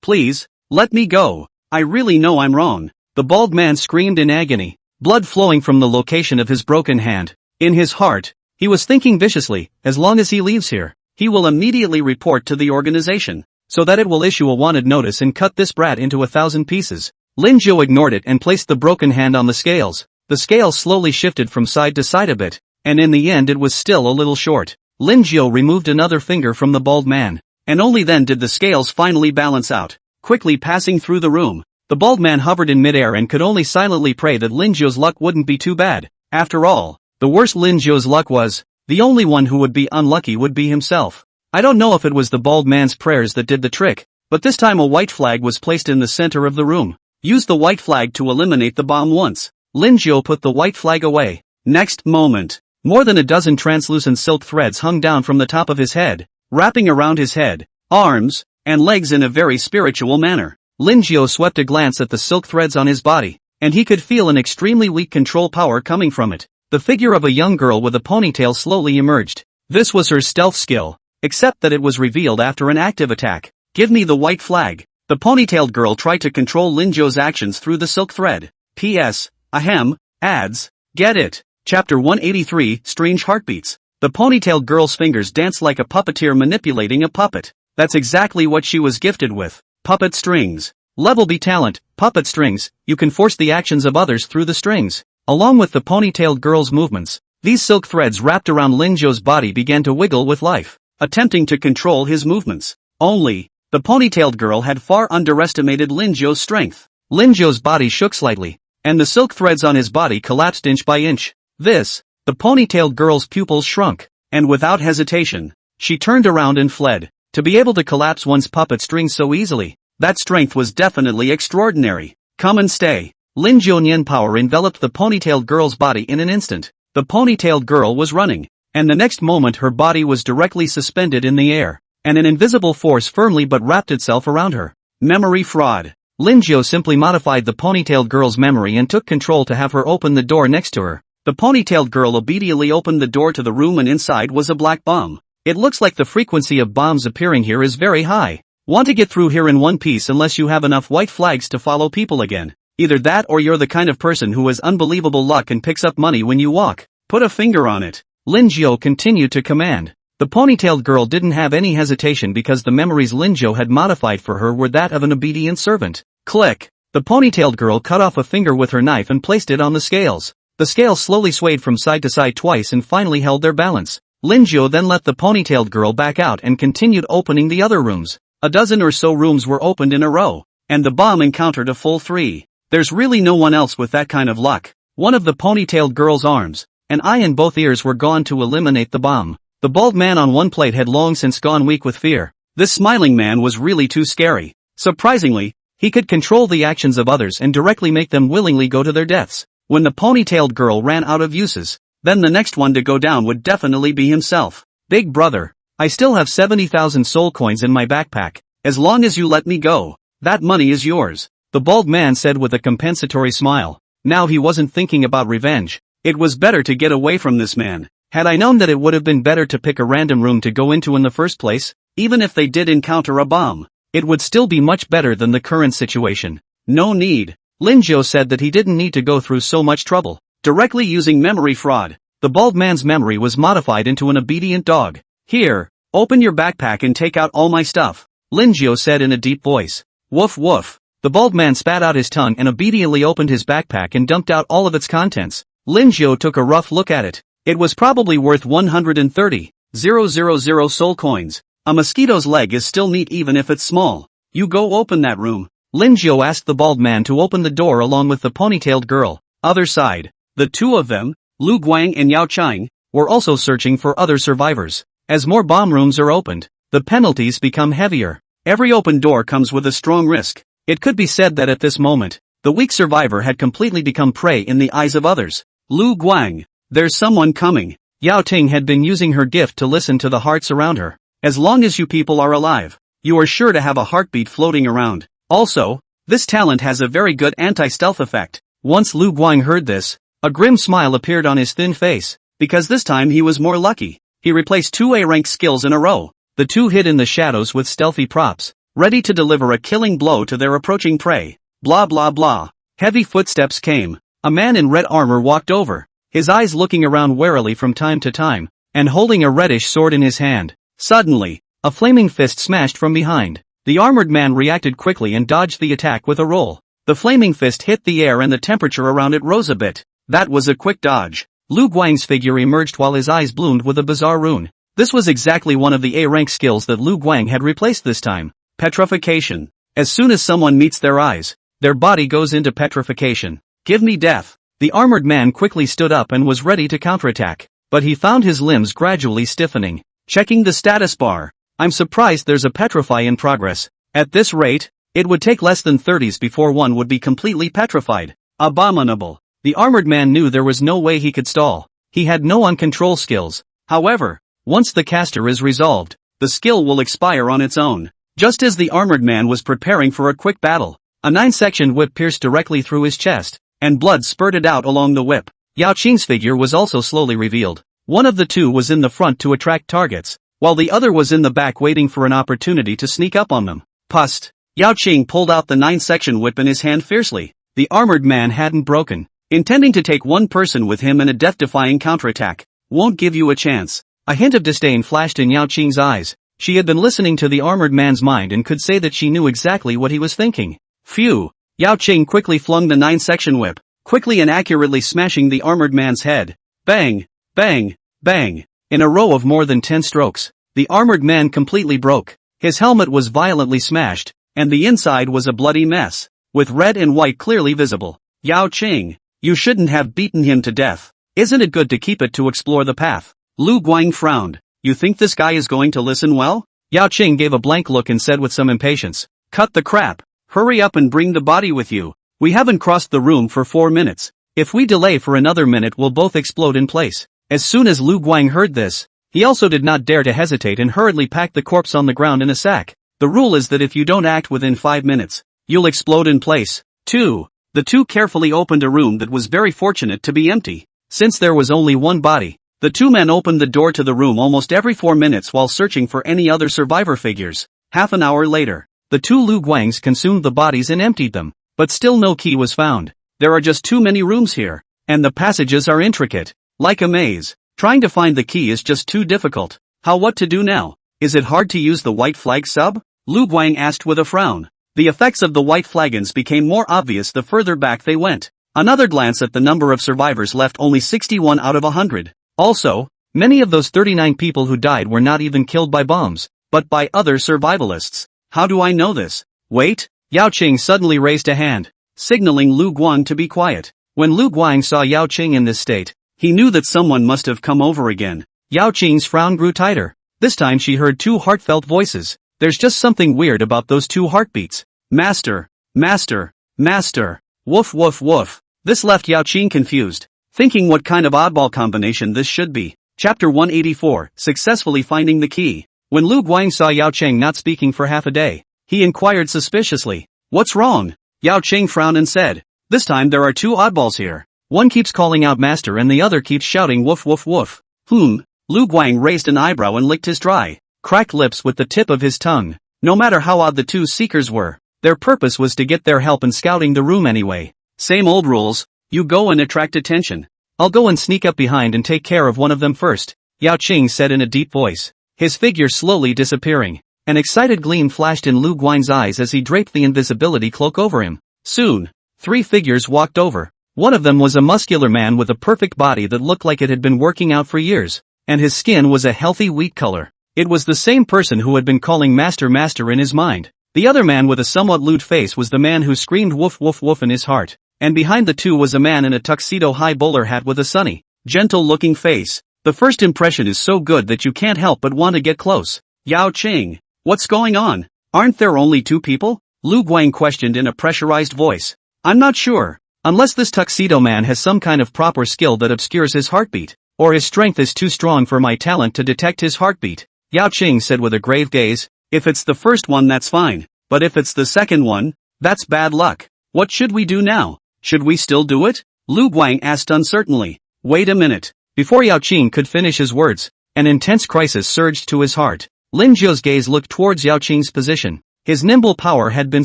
please, let me go. I really know I'm wrong. The bald man screamed in agony, blood flowing from the location of his broken hand. In his heart, he was thinking viciously, as long as he leaves here, he will immediately report to the organization, so that it will issue a wanted notice and cut this brat into 1,000 pieces. Linzhou ignored it and placed the broken hand on the scales. The scales slowly shifted from side to side a bit, and in the end it was still a little short. Linzhou removed another finger from the bald man, and only then did the scales finally balance out. Quickly passing through the room, the bald man hovered in midair and could only silently pray that Linzhou's luck wouldn't be too bad. After all, the worse Linzhou's luck was, the only one who would be unlucky would be himself. I don't know if it was the bald man's prayers that did the trick, but this time a white flag was placed in the center of the room. Use the white flag to eliminate the bomb once. Linzhou put the white flag away. Next moment, more than a dozen translucent silk threads hung down from the top of his head, wrapping around his head, arms, and legs in a very spiritual manner. Linzhou swept a glance at the silk threads on his body, and he could feel an extremely weak control power coming from it. The figure of a young girl with a ponytail slowly emerged. This was her stealth skill, except that it was revealed after an active attack. Give me the white flag. The ponytailed girl tried to control Linzhou's actions through the silk thread. P.S. Ahem, ads. Get it. Chapter 183, Strange Heartbeats. The ponytailed girl's fingers danced like a puppeteer manipulating a puppet. That's exactly what she was gifted with. Puppet strings. Level B talent, puppet strings. You can force the actions of others through the strings. Along with the ponytailed girl's movements, these silk threads wrapped around Linzhou's body began to wiggle with life, attempting to control his movements. Only, the ponytailed girl had far underestimated Linzhou's strength. Linzhou's body shook slightly, and the silk threads on his body collapsed inch by inch. The ponytailed girl's pupils shrunk, and without hesitation, she turned around and fled. To be able to collapse one's puppet strings so easily, that strength was definitely extraordinary. Come and stay. Linzhou Nian power enveloped the ponytailed girl's body in an instant. The ponytailed girl was running, and the next moment her body was directly suspended in the air, and an invisible force firmly but wrapped itself around her. Memory fraud. Linzhou simply modified the ponytailed girl's memory and took control to have her open the door next to her. The ponytailed girl obediently opened the door to the room and inside was a black bomb. It looks like the frequency of bombs appearing here is very high. Want to get through here in one piece unless you have enough white flags to follow people again. Either that or you're the kind of person who has unbelievable luck and picks up money when you walk. Put a finger on it. Linzhou continued to command. The ponytailed girl didn't have any hesitation because the memories Linzhou had modified for her were that of an obedient servant. Click. The ponytailed girl cut off a finger with her knife and placed it on the scales. The scales slowly swayed from side to side twice and finally held their balance. Linzhou then let the ponytailed girl back out and continued opening the other rooms. A dozen or so rooms were opened in a row, and the bomb encountered a full 3. There's really no one else with that kind of luck. One of the ponytailed girl's arms, an eye and both ears were gone to eliminate the bomb. The bald man on one plate had long since gone weak with fear. This smiling man was really too scary. Surprisingly, he could control the actions of others and directly make them willingly go to their deaths. When the ponytailed girl ran out of uses, then the next one to go down would definitely be himself. Big brother, I still have 70,000 soul coins in my backpack. As long as you let me go, that money is yours. the bald man said with a compensatory smile. Now he wasn't thinking about revenge. It was better to get away from this man. Had I known that it would have been better to pick a random room to go into in the first place, even if they did encounter a bomb, it would still be much better than the current situation. No need. Linjo said that he didn't need to go through so much trouble. Directly using memory fraud, the bald man's memory was modified into an obedient dog. Here, open your backpack and take out all my stuff, Linjo said in a deep voice. Woof woof. The bald man spat out his tongue and obediently opened his backpack and dumped out all of its contents. Linjo took a rough look at it. It was probably worth 130,000 soul coins. A mosquito's leg is still neat even if it's small. You go open that room. Linjo asked the bald man to open the door along with the ponytailed girl. Other side. The two of them, Lu Guang and Yao Chang, were also searching for other survivors. As more bomb rooms are opened, the penalties become heavier. Every open door comes with a strong risk. It could be said that at this moment, the weak survivor had completely become prey in the eyes of others. Lu Guang, there's someone coming. Yao Ting had been using her gift to listen to the hearts around her. As long as you people are alive, you are sure to have a heartbeat floating around. Also, this talent has a very good anti-stealth effect. Once Lu Guang heard this, a grim smile appeared on his thin face, because this time he was more lucky. He replaced two A-rank skills in a row. The two hid in the shadows with stealthy props, ready to deliver a killing blow to their approaching prey. Blah blah blah. Heavy footsteps came. A man in red armor walked over, his eyes looking around warily from time to time, and holding a reddish sword in his hand. Suddenly, a flaming fist smashed from behind. The armored man reacted quickly and dodged the attack with a roll. The flaming fist hit the air and the temperature around it rose a bit. That was a quick dodge. Lu Guang's figure emerged while his eyes bloomed with a bizarre rune. This was exactly one of the A-rank skills that Lu Guang had replaced this time. Petrification. As soon as someone meets their eyes, their body goes into petrification. Give me death. The armored man quickly stood up and was ready to counterattack, but he found his limbs gradually stiffening. Checking the status bar. I'm surprised there's a petrify in progress. At this rate, it would take less than 30s before one would be completely petrified. Abominable. The armored man knew there was no way he could stall. He had no on-control skills. However, once the caster is resolved, the skill will expire on its own. Just as the armored man was preparing for a quick battle, a 9-section whip pierced directly through his chest, and blood spurted out along the whip. Yao Qing's figure was also slowly revealed. One of the two was in the front to attract targets, while the other was in the back waiting for an opportunity to sneak up on them. Pust. Yao Qing pulled out the 9-section whip in his hand fiercely. The armored man hadn't broken, intending to take one person with him in a death-defying counterattack. Won't give you a chance. A hint of disdain flashed in Yao Qing's eyes. She had been listening to the armored man's mind and could say that she knew exactly what he was thinking. Phew. Yao Qing quickly flung the 9-section whip, quickly and accurately smashing the armored man's head. Bang, bang, bang. In a row of more than 10 strokes, the armored man completely broke. His helmet was violently smashed, and the inside was a bloody mess, with red and white clearly visible. Yao Qing, you shouldn't have beaten him to death. Isn't it good to keep it to explore the path? Lu Guang frowned. You think this guy is going to listen well? Yao Qing gave a blank look and said with some impatience. Cut the crap. Hurry up and bring the body with you. We haven't crossed the room for 4 minutes. If we delay for another minute we'll both explode in place. As soon as Lu Guang heard this, he also did not dare to hesitate and hurriedly packed the corpse on the ground in a sack. The rule is that if you don't act within 5 minutes, you'll explode in place. 2. The two carefully opened a room that was very fortunate to be empty. Since there was only one body, the two men opened the door to the room almost every 4 minutes while searching for any other survivor figures. Half an hour later, the two Lu Guangs consumed the bodies and emptied them, but still no key was found. There are just too many rooms here, and the passages are intricate, like a maze. Trying to find the key is just too difficult. What to do now? Is it hard to use the white flag sub? Lu Guang asked with a frown. The effects of the white flagons became more obvious the further back they went. Another glance at the number of survivors left only 61 out of 100. Also, many of those 39 people who died were not even killed by bombs, but by other survivalists. How do I know this? Wait, Yao Qing suddenly raised a hand, signaling Lu Guang to be quiet. When Lu Guang saw Yao Qing in this state, he knew that someone must have come over again. Yao Qing's frown grew tighter. This time she heard two heartfelt voices. There's just something weird about those two heartbeats. Master, master, master. Woof woof woof. This left Yao Qing confused, thinking what kind of oddball combination this should be. Chapter 184, Successfully Finding the Key. When Lu Guang saw Yao Qing not speaking for half a day, he inquired suspiciously, "What's wrong?" Yao Qing frowned and said, "This time there are two oddballs here. One keeps calling out master and the other keeps shouting woof woof woof." Lu Guang raised an eyebrow and licked his dry, cracked lips with the tip of his tongue. No matter how odd the two seekers were, their purpose was to get their help in scouting the room anyway. Same old rules, you go and attract attention. I'll go and sneak up behind and take care of one of them first, Yao Qing said in a deep voice, his figure slowly disappearing. An excited gleam flashed in Lu Guang's eyes as he draped the invisibility cloak over him. Soon, three figures walked over. One of them was a muscular man with a perfect body that looked like it had been working out for years, and his skin was a healthy wheat color. It was the same person who had been calling master master in his mind. The other man with a somewhat lewd face was the man who screamed woof woof woof in his heart, and behind the two was a man in a tuxedo high bowler hat with a sunny, gentle-looking face. The first impression is so good that you can't help but want to get close. Yao Qing, what's going on? Aren't there only two people? Lu Guang questioned in a pressurized voice. I'm not sure. Unless this tuxedo man has some kind of proper skill that obscures his heartbeat, or his strength is too strong for my talent to detect his heartbeat, Yao Qing said with a grave gaze. If it's the first one that's fine, but if it's the second one, that's bad luck. What should we do now? Should we still do it? Lu Guang asked uncertainly. Wait a minute. Before Yao Qing could finish his words, an intense crisis surged to his heart. Lin Jiu's gaze looked towards Yao Qing's position. His nimble power had been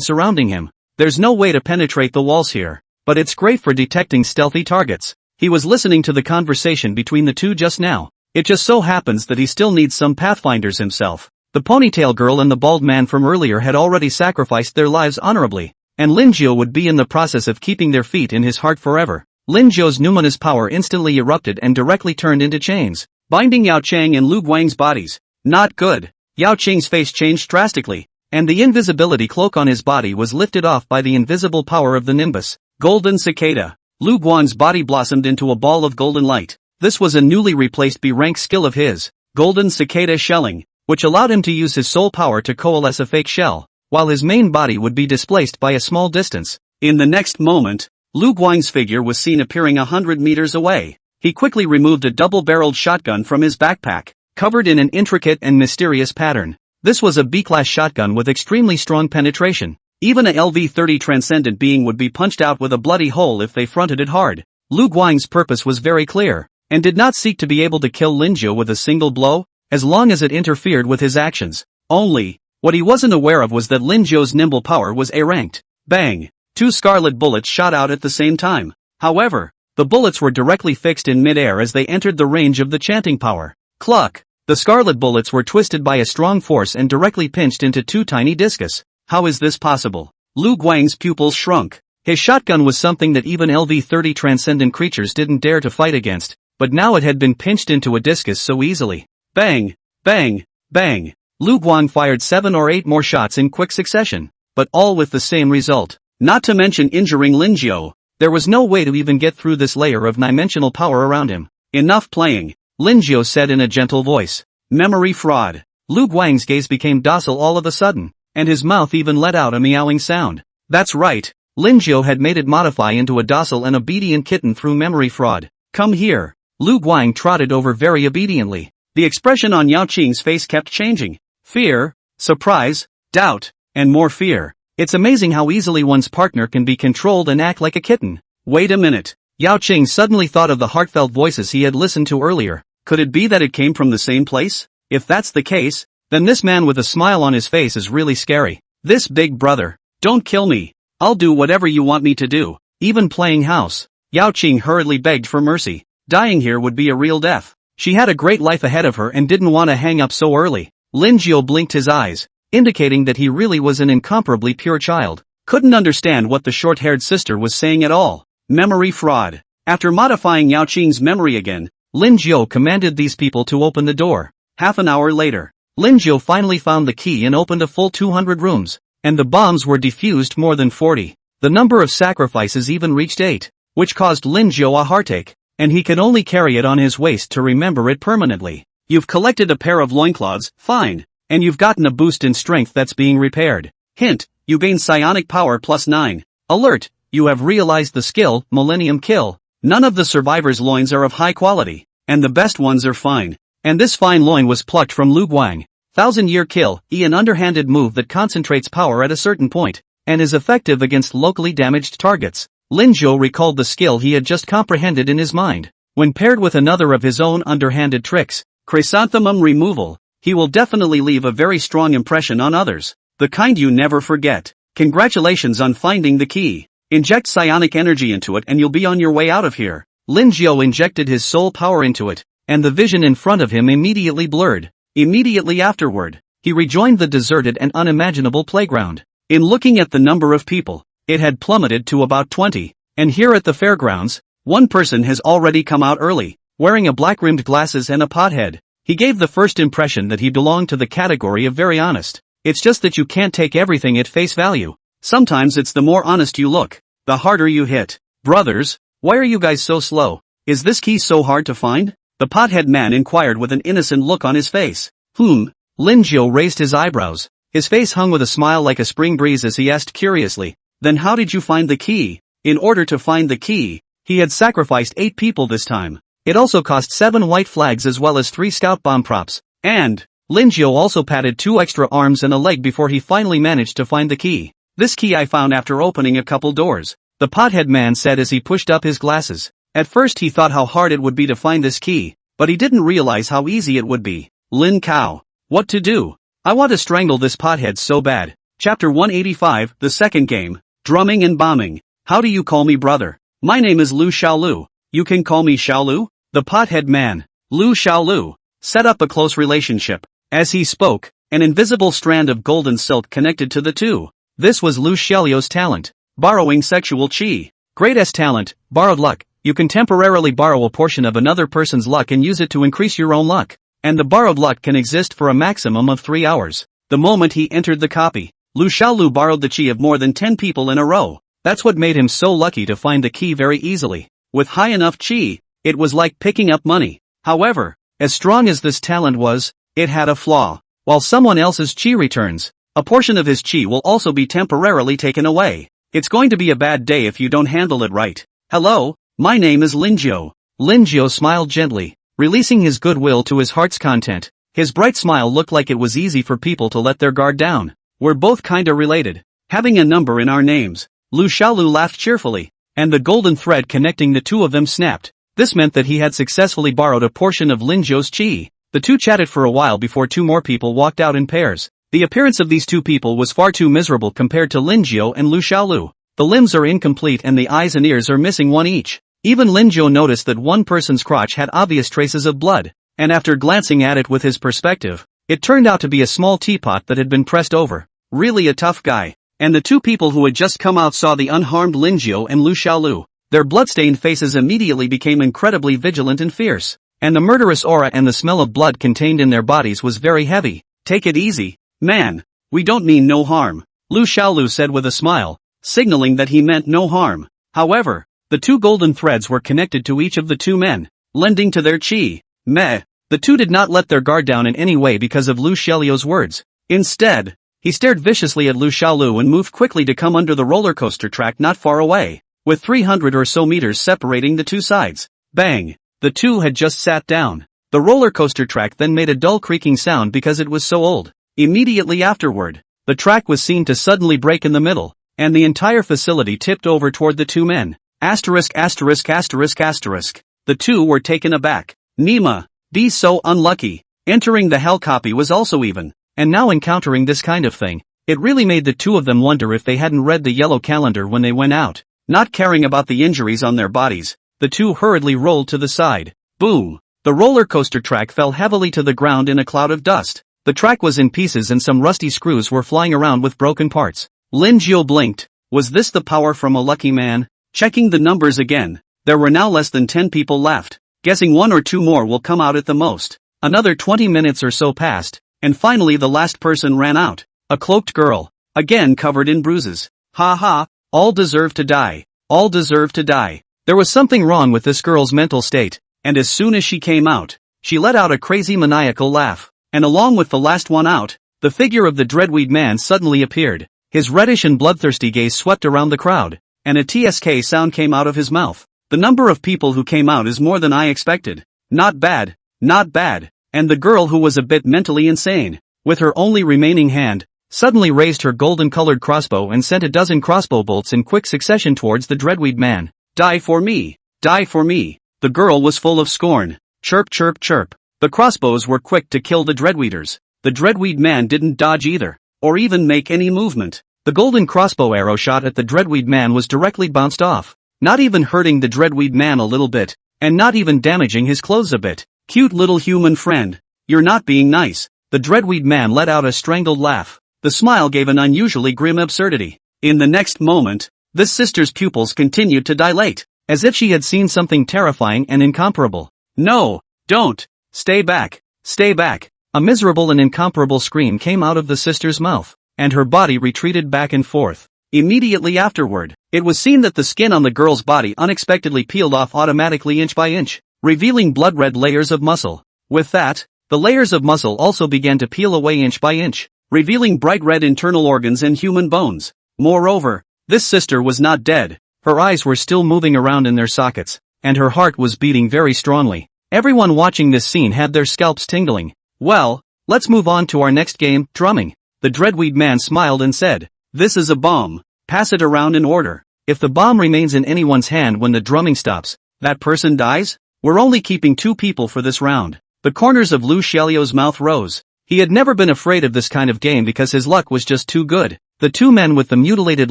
surrounding him. There's no way to penetrate the walls here, but it's great for detecting stealthy targets. He was listening to the conversation between the two just now. It just so happens that he still needs some pathfinders himself. The ponytail girl and the bald man from earlier had already sacrificed their lives honorably, and Lin Jiu would be in the process of keeping their feet in his heart forever. Lin Jiu's numinous power instantly erupted and directly turned into chains, binding Yao Qing and Lu Guang's bodies. Not good. Yao Qing's face changed drastically, and the invisibility cloak on his body was lifted off by the invisible power of the nimbus. Golden cicada. Lu Guang's body blossomed into a ball of golden light. This was a newly replaced B-rank skill of his, golden cicada shelling, which allowed him to use his soul power to coalesce a fake shell, while his main body would be displaced by a small distance. In the next moment, Lu Guang's figure was seen appearing 100 meters away. He quickly removed a double-barreled shotgun from his backpack, covered in an intricate and mysterious pattern. This was a B-class shotgun with extremely strong penetration. Even a LV-30 transcendent being would be punched out with a bloody hole if they fronted it hard. Lu Guang's purpose was very clear, and did not seek to be able to kill Lin Jiu with a single blow, as long as it interfered with his actions. Only, what he wasn't aware of was that Lin Jiu's nimble power was A-ranked. Bang! Two scarlet bullets shot out at the same time. However, the bullets were directly fixed in mid-air as they entered the range of the chanting power. Cluck! The scarlet bullets were twisted by a strong force and directly pinched into two tiny discus. How is this possible? Lu Guang's pupils shrunk. His shotgun was something that even LV-30 transcendent creatures didn't dare to fight against, but now it had been pinched into a discus so easily. Bang! Bang! Bang! Lu Guang fired 7 or 8 more shots in quick succession, but all with the same result. Not to mention injuring Lin Jiu. There was no way to even get through this layer of dimensional power around him. Enough playing, Lin Jiu said in a gentle voice. Memory fraud. Lu Guang's gaze became docile all of a sudden, and his mouth even let out a meowing sound. That's right, Lin Jiu had made it modify into a docile and obedient kitten through memory fraud. Come here. Lu Guang trotted over very obediently. The expression on Yao Qing's face kept changing. Fear, surprise, doubt, and more fear. It's amazing how easily one's partner can be controlled and act like a kitten. Wait a minute. Yao Qing suddenly thought of the heartfelt voices he had listened to earlier. Could it be that it came from the same place? If that's the case, then this man with a smile on his face is really scary. This big brother. Don't kill me. I'll do whatever you want me to do, even playing house. Yao Qing hurriedly begged for mercy. Dying here would be a real death. She had a great life ahead of her and didn't want to hang up so early. Lin Jiu blinked his eyes, indicating that he really was an incomparably pure child. Couldn't understand what the short-haired sister was saying at all. Memory fraud. After modifying Yao Qing's memory again, Lin Jiu commanded these people to open the door. Half an hour later, Lin Jiu finally found the key and opened a full 200 rooms, and the bombs were defused more than 40. The number of sacrifices even reached 8, which caused Lin Jiu a heartache, and he could only carry it on his waist to remember it permanently. You've collected a pair of loincloths, fine, and you've gotten a boost in strength that's being repaired. Hint, you gain psionic power +9. Alert, you have realized the skill, Millennium Kill. None of the survivors' loins are of high quality, and the best ones are fine. And this fine loin was plucked from Lu Guang. 1000-year kill, an underhanded move that concentrates power at a certain point, and is effective against locally damaged targets. Lin Zhou recalled the skill he had just comprehended in his mind. When paired with another of his own underhanded tricks, chrysanthemum removal, he will definitely leave a very strong impression on others. The kind you never forget. Congratulations on finding the key. Inject psionic energy into it and you'll be on your way out of here. Lin Zhou injected his soul power into it, and the vision in front of him immediately blurred. Immediately afterward, he rejoined the deserted and unimaginable playground. In looking at the number of people, it had plummeted to about 20, and here at the fairgrounds, one person has already come out early, wearing a black-rimmed glasses and a pothead. He gave the first impression that he belonged to the category of very honest. It's just that you can't take everything at face value. Sometimes it's the more honest you look, the harder you hit. Brothers, why are you guys so slow? Is this key so hard to find? The pothead man inquired with an innocent look on his face. Lin Zhou raised his eyebrows. His face hung with a smile like a spring breeze as he asked curiously, then how did you find the key? In order to find the key, he had sacrificed 8 people this time. It also cost 7 white flags as well as 3 scout bomb props, and Lin Zhou also patted 2 extra arms and a leg before he finally managed to find the key. This key I found after opening a couple doors, the pothead man said as he pushed up his glasses. At first he thought how hard it would be to find this key, but he didn't realize how easy it would be. Lin Cao. What to do? I want to strangle this pothead so bad. Chapter 185, the second game, drumming and bombing. How do you call me brother? My name is Lu Xiaolu. You can call me Xiaolu? The pothead man, Lu Xiaolu, set up a close relationship. As he spoke, an invisible strand of golden silk connected to the two. This was Lu Xiaolu's talent, borrowing sexual qi. Greatest talent, borrowed luck. You can temporarily borrow a portion of another person's luck and use it to increase your own luck. And the borrowed luck can exist for a maximum of 3 hours. The moment he entered the copy, Lu Xiaolu borrowed the qi of more than 10 people in a row. That's what made him so lucky to find the key very easily. With high enough qi, it was like picking up money. However, as strong as this talent was, it had a flaw. While someone else's qi returns, a portion of his qi will also be temporarily taken away. It's going to be a bad day if you don't handle it right. Hello, my name is Lin Zhou. Lin Zhou smiled gently, releasing his goodwill to his heart's content. His bright smile looked like it was easy for people to let their guard down. We're both kinda related. Having a number in our names. Lu Xiaolu laughed cheerfully, and the golden thread connecting the two of them snapped. This meant that he had successfully borrowed a portion of Lin Zhou's qi. The two chatted for a while before 2 more people walked out in pairs. The appearance of these 2 people was far too miserable compared to Lin Zhou and Lu Xiaolu. The limbs are incomplete and the eyes and ears are missing one each. Even Lin Zhou noticed that one person's crotch had obvious traces of blood, and after glancing at it with his perspective, it turned out to be a small teapot that had been pressed over. Really a tough guy. And the 2 people who had just come out saw the unharmed Lin Zhou and Lu Xiaolu. Their bloodstained faces immediately became incredibly vigilant and fierce, and the murderous aura and the smell of blood contained in their bodies was very heavy. Take it easy, man. We don't mean no harm, Lu Xiaolu said with a smile, signaling that he meant no harm. However, the 2 golden threads were connected to each of the 2 men, lending to their qi. Meh. The 2 did not let their guard down in any way because of Lu Xiaolu's words. Instead, he stared viciously at Lu Xiaolu and moved quickly to come under the roller coaster track not far away, with 300 or so meters separating the 2 sides. Bang! The 2 had just sat down. The roller coaster track then made a dull creaking sound because it was so old. Immediately afterward, the track was seen to suddenly break in the middle, and the entire facility tipped over toward the 2 men. Asterisk asterisk asterisk asterisk. The 2 were taken aback. Nima, be so unlucky. Entering the hell copy was also even, and now encountering this kind of thing, it really made the 2 of them wonder if they hadn't read the yellow calendar when they went out. Not caring about the injuries on their bodies, the 2 hurriedly rolled to the side. Boom! The roller coaster track fell heavily to the ground in a cloud of dust. The track was in pieces and some rusty screws were flying around with broken parts. Lin Zhou blinked. Was this the power from a lucky man? Checking the numbers again, there were now less than 10 people left. Guessing 1 or 2 more will come out at the most. Another 20 minutes or so passed, and finally the last person ran out. A cloaked girl, again covered in bruises. Ha ha, all deserve to die. All deserve to die. There was something wrong with this girl's mental state, and as soon as she came out, she let out a crazy maniacal laugh. And along with the last one out, the figure of the Dreadweed man suddenly appeared. His reddish and bloodthirsty gaze swept around the crowd, and a TSK sound came out of his mouth. The number of people who came out is more than I expected. Not bad, not bad. And the girl who was a bit mentally insane, with her only remaining hand, suddenly raised her golden-colored crossbow and sent a dozen crossbow bolts in quick succession towards the dreadweed man. Die for me! Die for me! The girl was full of scorn. Chirp chirp chirp. The crossbows were quick to kill the dreadweeders. The dreadweed man didn't dodge either, or even make any movement. The golden crossbow arrow shot at the dreadweed man was directly bounced off, not even hurting the dreadweed man a little bit, and not even damaging his clothes a bit. Cute little human friend. You're not being nice. The dreadweed man let out a strangled laugh. The smile gave an unusually grim absurdity. In the next moment, this sister's pupils continued to dilate, as if she had seen something terrifying and incomparable. No, don't! Stay back! Stay back! A miserable and incomparable scream came out of the sister's mouth, and her body retreated back and forth. Immediately afterward, it was seen that the skin on the girl's body unexpectedly peeled off automatically inch by inch, revealing blood-red layers of muscle. With that, the layers of muscle also began to peel away inch by inch, revealing bright red internal organs and human bones. Moreover, this sister was not dead. Her eyes were still moving around in their sockets, and her heart was beating very strongly. Everyone watching this scene had their scalps tingling. Well, let's move on to our next game, drumming. The dreadweed man smiled and said, "This is a bomb. Pass it around in order. If the bomb remains in anyone's hand when the drumming stops, that person dies? We're only keeping 2 people for this round." The corners of Lu Xiaolio's mouth rose. He had never been afraid of this kind of game because his luck was just too good. The 2 men with the mutilated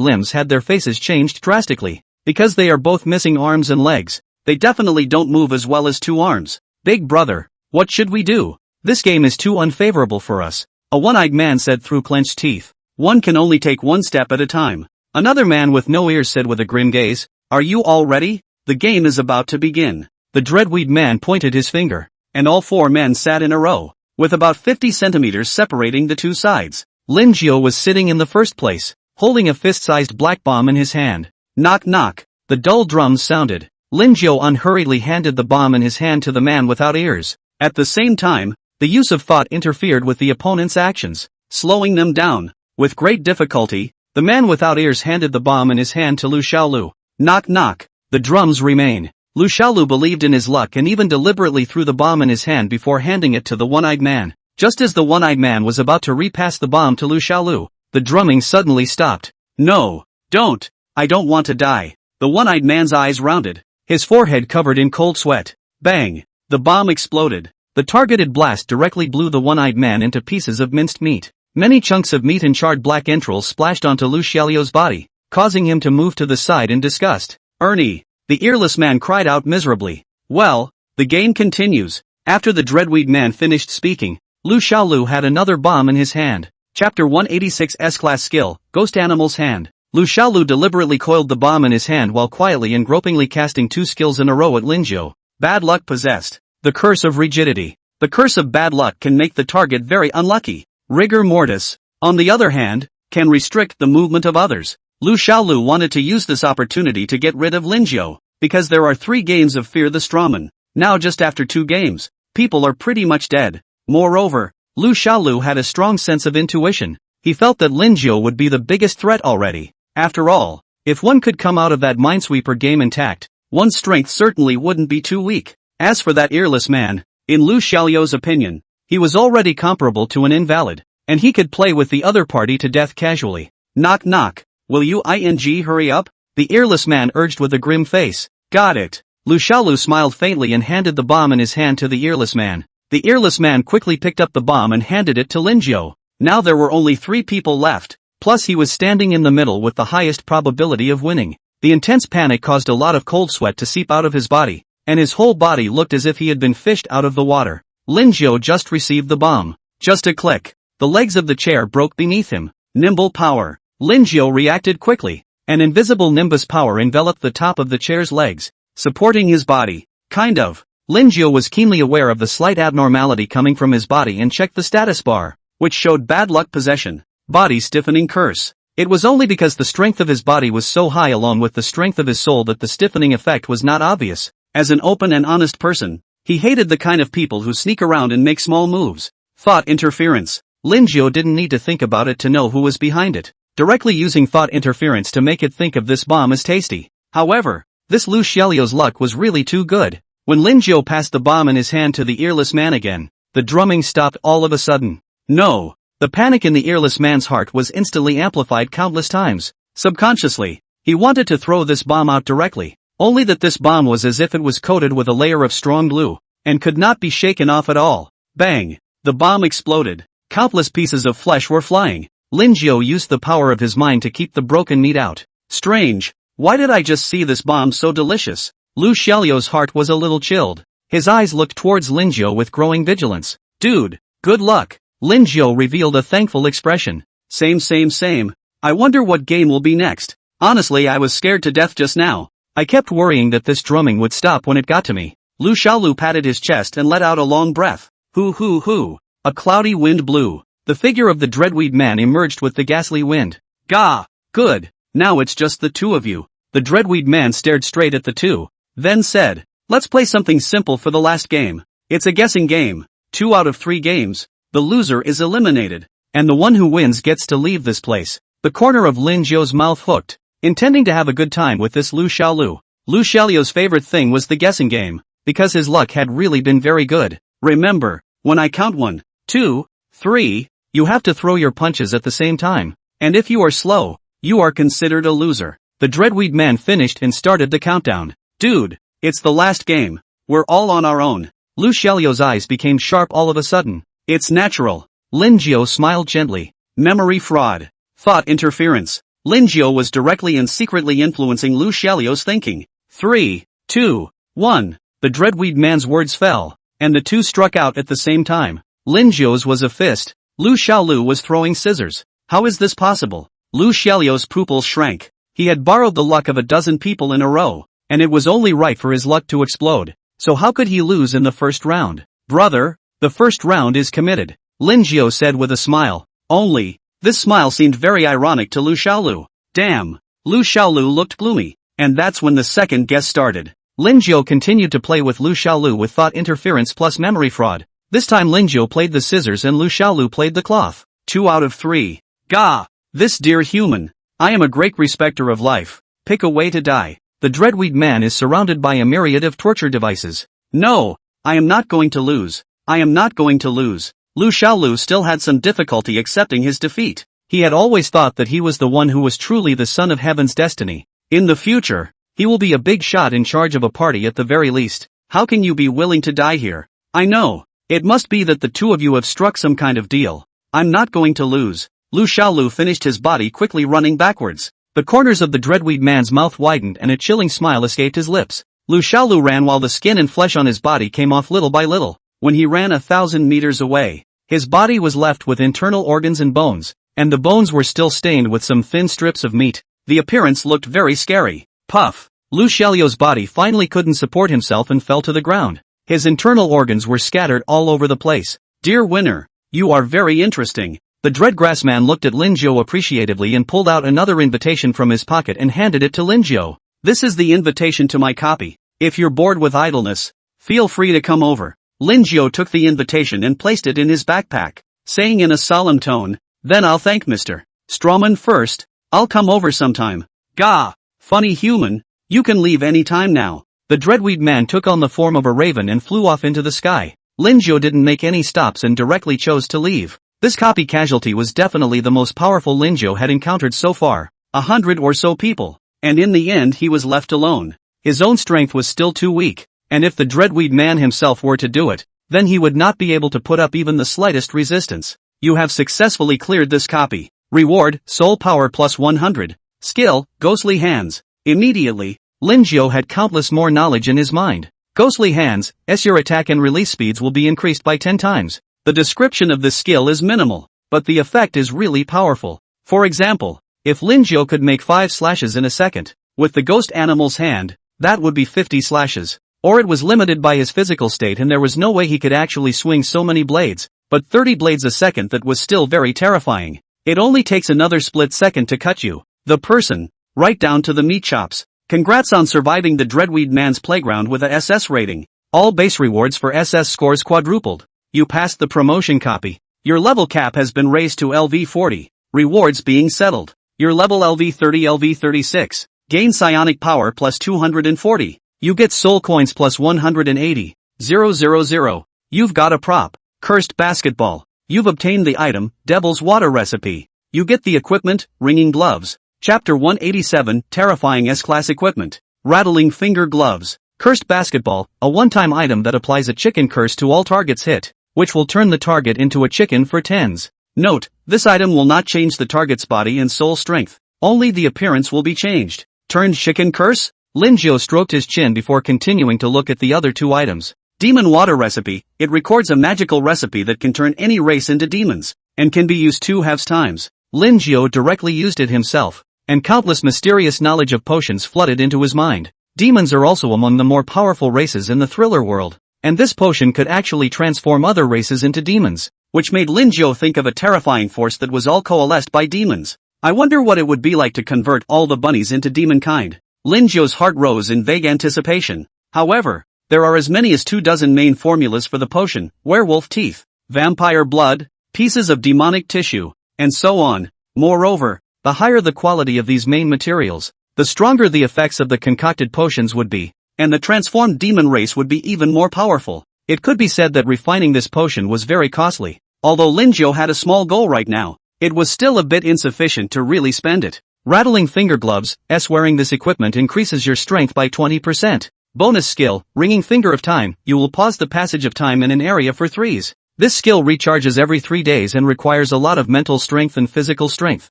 limbs had their faces changed drastically. Because they are both missing arms and legs, they definitely don't move as well as 2 arms. Big brother, what should we do? This game is too unfavorable for us. A one-eyed man said through clenched teeth. One can only take 1 step at a time. Another man with no ears said with a grim gaze, "Are you all ready? The game is about to begin." The dreadweed man pointed his finger, and all 4 men sat in a row, with about 50 centimeters separating the 2 sides. Lin Jiao was sitting in the first place, holding a fist-sized black bomb in his hand. Knock knock. The dull drums sounded. Lin Jiao unhurriedly handed the bomb in his hand to the man without ears. At the same time, the use of thought interfered with the opponent's actions, slowing them down. With great difficulty, the man without ears handed the bomb in his hand to Lu Xiaolu. Knock knock. The drums remain. Lu Xiaolu believed in his luck and even deliberately threw the bomb in his hand before handing it to the one-eyed man. Just as the one-eyed man was about to repass the bomb to Lu Xiaolu, the drumming suddenly stopped. No, don't. I don't want to die. The one-eyed man's eyes rounded, his forehead covered in cold sweat. Bang! The bomb exploded. The targeted blast directly blew the one-eyed man into pieces of minced meat. Many chunks of meat and charred black entrails splashed onto Lu Xiaolio's body, causing him to move to the side in disgust. Ernie! The earless man cried out miserably. Well, the game continues. After the dreadweed man finished speaking, Lu Xiaolu had another bomb in his hand. Chapter 186 S-Class Skill, Ghost Animal's Hand. Lu Xiaolu deliberately coiled the bomb in his hand while quietly and gropingly casting 2 skills in a row at Lin Jiao. Bad luck possessed. The curse of rigidity. The curse of bad luck can make the target very unlucky. Rigor mortis, on the other hand, can restrict the movement of others. Lu Xiaolu wanted to use this opportunity to get rid of Lin Jiao, because there are 3 games of Fear the Strawman. Now just after 2 games, people are pretty much dead. Moreover, Lu Xiaolu had a strong sense of intuition. He felt that Lin Jiao would be the biggest threat already. After all, if one could come out of that Minesweeper game intact, one's strength certainly wouldn't be too weak. As for that earless man, in Lu Xiaolio's opinion, he was already comparable to an invalid, and he could play with the other party to death casually. Knock knock. Will you hurry up? The earless man urged with a grim face. Got it. Lu Xiaolu smiled faintly and handed the bomb in his hand to the earless man. The earless man quickly picked up the bomb and handed it to Lin Jiao. Now there were only 3 people left, plus he was standing in the middle with the highest probability of winning. The intense panic caused a lot of cold sweat to seep out of his body, and his whole body looked as if he had been fished out of the water. Lin Jiao just received the bomb. Just a click. The legs of the chair broke beneath him. Nimble power. Lin Jiao reacted quickly. An invisible nimbus power enveloped the top of the chair's legs, supporting his body. Kind of. Lin Jiao was keenly aware of the slight abnormality coming from his body and checked the status bar, which showed bad luck possession. Body stiffening curse. It was only because the strength of his body was so high along with the strength of his soul that the stiffening effect was not obvious. As an open and honest person, he hated the kind of people who sneak around and make small moves. Thought interference. Lin Jiao didn't need to think about it to know who was behind it. Directly using thought interference to make it think of this bomb as tasty. However, this Lu Xiaolio's luck was really too good. When Lin Jiao passed the bomb in his hand to the earless man again, the drumming stopped all of a sudden. No, The panic in the earless man's heart was instantly amplified countless times. Subconsciously, he wanted to throw this bomb out directly, only that this bomb was as if it was coated with a layer of strong glue, and could not be shaken off at all. Bang! The bomb exploded. Countless pieces of flesh were flying. Lin Jiao used the power of his mind to keep the broken meat out. Strange. Why did I just see this bomb so delicious? Lu Xiaoliu's heart was a little chilled. His eyes looked towards Lin Jiao with growing vigilance. Dude, good luck. Lin Jiao revealed a thankful expression. Same. I wonder what game will be next. Honestly, I was scared to death just now. I kept worrying that this drumming would stop when it got to me. Lu Xiaolu patted his chest and let out a long breath. Hoo. A cloudy wind blew. The figure of the Dreadweed man emerged with the ghastly wind. Gah! Good. Now it's just the two of you. The Dreadweed man stared straight at the two, then said, let's play something simple for the last game. It's a guessing game. 2 out of 3 games. The loser is eliminated, and the one who wins gets to leave this place. The corner of Lin Jiao's mouth hooked, intending to have a good time with this Lu Xiaolu. Lu Xiaoliu's favorite thing was the guessing game, because his luck had really been very good. Remember, when I count 1, 2, 3, you have to throw your punches at the same time, and if you are slow, you are considered a loser. The Dreadweed man finished and started the countdown. Dude, it's the last game. We're all on our own. Lu Xiaoliu's eyes became sharp all of a sudden. It's natural. Lin Jiao smiled gently. Memory fraud. Thought interference. Lin Jiao was directly and secretly influencing Lu Xiaoliu's thinking. 3, 2, 1. The Dreadweed man's words fell, and the two struck out at the same time. Lin Jiao's was a fist. Lu Xiaolu was throwing scissors. How is this possible? Lu Xiaoliu's pupils shrank. He had borrowed the luck of a dozen people in a row, and it was only right for his luck to explode. So how could he lose in the first round? Brother, the first round is committed, Lin Jiao said with a smile. Only, this smile seemed very ironic to Lu Xiaolu. Damn, Lu Xiaolu looked gloomy, and that's when the second guess started. Lin Jiao continued to play with Lu Xiaolu with thought interference plus memory fraud. This time Lin Jiao played the scissors and Lu Xiaolu played the cloth. 2 out of 3. Gah! This dear human. I am a great respecter of life. Pick a way to die. The Dreadweed man is surrounded by a myriad of torture devices. No, I am not going to lose. I am not going to lose. Lu Xiaolu still had some difficulty accepting his defeat. He had always thought that he was the one who was truly the son of heaven's destiny. In the future, he will be a big shot in charge of a party at the very least. How can you be willing to die here? I know. It must be that the two of you have struck some kind of deal. I'm not going to lose. Lu Xiaolu finished his body quickly running backwards. The corners of the Dreadweed man's mouth widened and a chilling smile escaped his lips. Lu Xiaolu ran while the skin and flesh on his body came off little by little. When he ran 1,000 meters away, his body was left with internal organs and bones, and the bones were still stained with some thin strips of meat. The appearance looked very scary. Puff! Lu Xiaoliu's body finally couldn't support himself and fell to the ground. His internal organs were scattered all over the place. Dear winner, you are very interesting. The Dreadgrass man looked at Lin Jiao appreciatively and pulled out another invitation from his pocket and handed it to Lin Jiao. This is the invitation to my copy. If you're bored with idleness, feel free to come over. Lin Jiao took the invitation and placed it in his backpack, saying in a solemn tone, then I'll thank Mr. Strawman first. I'll come over sometime. Gah! Funny human, you can leave any time now. The Dreadweed man took on the form of a raven and flew off into the sky. Lin Jiao didn't make any stops and directly chose to leave. This copy casualty was definitely the most powerful Lin Jiao had encountered so far. 100 or so people, and in the end he was left alone. His own strength was still too weak, and if the Dreadweed man himself were to do it, then he would not be able to put up even the slightest resistance. You have successfully cleared this copy. Reward, Soul Power plus 100. Skill, Ghostly Hands. Immediately, Lin Jiao had countless more knowledge in his mind. Ghostly Hands, your attack and release speeds will be increased by 10 times. The description of this skill is minimal, but the effect is really powerful. For example, if Lin Jiao could make 5 slashes in a second, with the ghost animal's hand, that would be 50 slashes. Or it was limited by his physical state and there was no way he could actually swing so many blades, but 30 blades a second, that was still very terrifying. It only takes another split second to cut you, the person, right down to the meat chops. Congrats on surviving the Dreadweed man's playground with a SS rating. All base rewards for SS scores quadrupled. You passed the promotion copy. Your level cap has been raised to LV40. Rewards being settled. Your level LV30 LV36. Gain psionic power plus 240. You get soul coins plus 180. 000. You've got a prop. Cursed basketball. You've obtained the item, Devil's Water Recipe. You get the equipment, Ringing Gloves. Chapter 187, Terrifying S-Class Equipment. Rattling Finger Gloves. Cursed Basketball, a one-time item that applies a chicken curse to all targets hit, which will turn the target into a chicken for tens. Note, this item will not change the target's body and soul strength. Only the appearance will be changed. Turned chicken curse? Linjo stroked his chin before continuing to look at the other two items. Demon Water Recipe. It records a magical recipe that can turn any race into demons, and can be used 2/2 times. Linjo directly used it himself, and countless mysterious knowledge of potions flooded into his mind. Demons are also among the more powerful races in the thriller world, and this potion could actually transform other races into demons, which made Linjo think of a terrifying force that was all coalesced by demons. I wonder what it would be like to convert all the bunnies into demon kind. Linjo's heart rose in vague anticipation. However, there are as many as 24 main formulas for the potion: werewolf teeth, vampire blood, pieces of demonic tissue, and so on. Moreover, the higher the quality of these main materials, the stronger the effects of the concocted potions would be, and the transformed demon race would be even more powerful. It could be said that refining this potion was very costly. Although Linjo had a small goal right now, it was still a bit insufficient to really spend it. Rattling Finger Gloves. Wearing this equipment increases your strength by 20%. Bonus skill, Ringing Finger of Time. You will pause the passage of time in an area for 3s. This skill recharges every 3 days and requires a lot of mental strength and physical strength.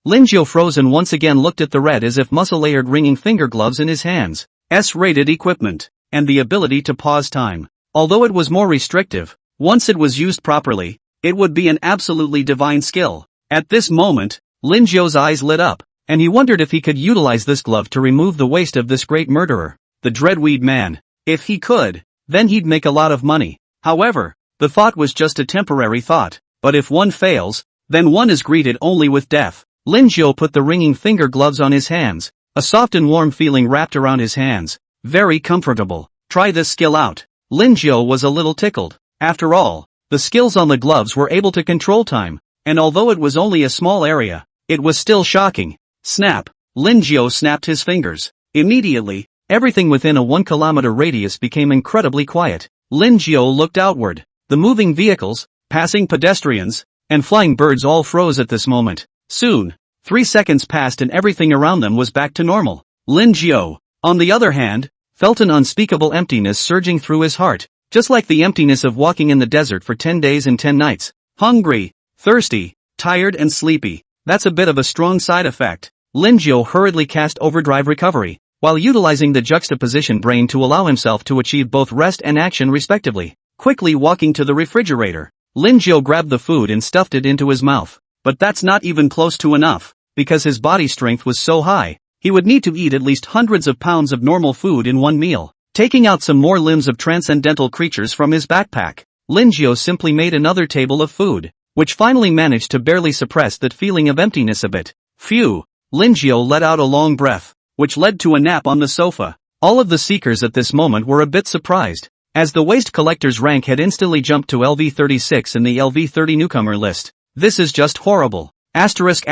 Linjo froze and once again looked at the red as if muscle-layered Ringing Finger Gloves in his hands. S-rated equipment, and the ability to pause time. Although it was more restrictive, once it was used properly, it would be an absolutely divine skill. At this moment, Linjo's eyes lit up, and he wondered if he could utilize this glove to remove the waste of this great murderer, the Dreadweed Man. If he could, then he'd make a lot of money. However, the thought was just a temporary thought, but if one fails, then one is greeted only with death. Linjo put the Ringing Finger Gloves on his hands, a soft and warm feeling wrapped around his hands. Very comfortable. Try this skill out. Linjo was a little tickled. After all, the skills on the gloves were able to control time, and although it was only a small area, it was still shocking. Snap. Linjo snapped his fingers. Immediately, everything within a 1 kilometer radius became incredibly quiet. Linjo looked outward. The moving vehicles, passing pedestrians, and flying birds all froze at this moment. Soon, 3 seconds passed and everything around them was back to normal. Linjo, on the other hand, felt an unspeakable emptiness surging through his heart, just like the emptiness of walking in the desert for 10 days and 10 nights. Hungry, thirsty, tired and sleepy. That's a bit of a strong side effect. Linjo hurriedly cast Overdrive Recovery, while utilizing the Juxtaposition Brain to allow himself to achieve both rest and action respectively. Quickly walking to the refrigerator, Linjo grabbed the food and stuffed it into his mouth. But that's not even close to enough, because his body strength was so high, he would need to eat at least hundreds of pounds of normal food in one meal. Taking out some more limbs of transcendental creatures from his backpack, Linjo simply made another table of food, which finally managed to barely suppress that feeling of emptiness a bit. Phew! Linjo let out a long breath, which led to a nap on the sofa. All of the seekers at this moment were a bit surprised, as the waste collector's rank had instantly jumped to LV36 in the LV30 newcomer list. This is just horrible. Asterisk.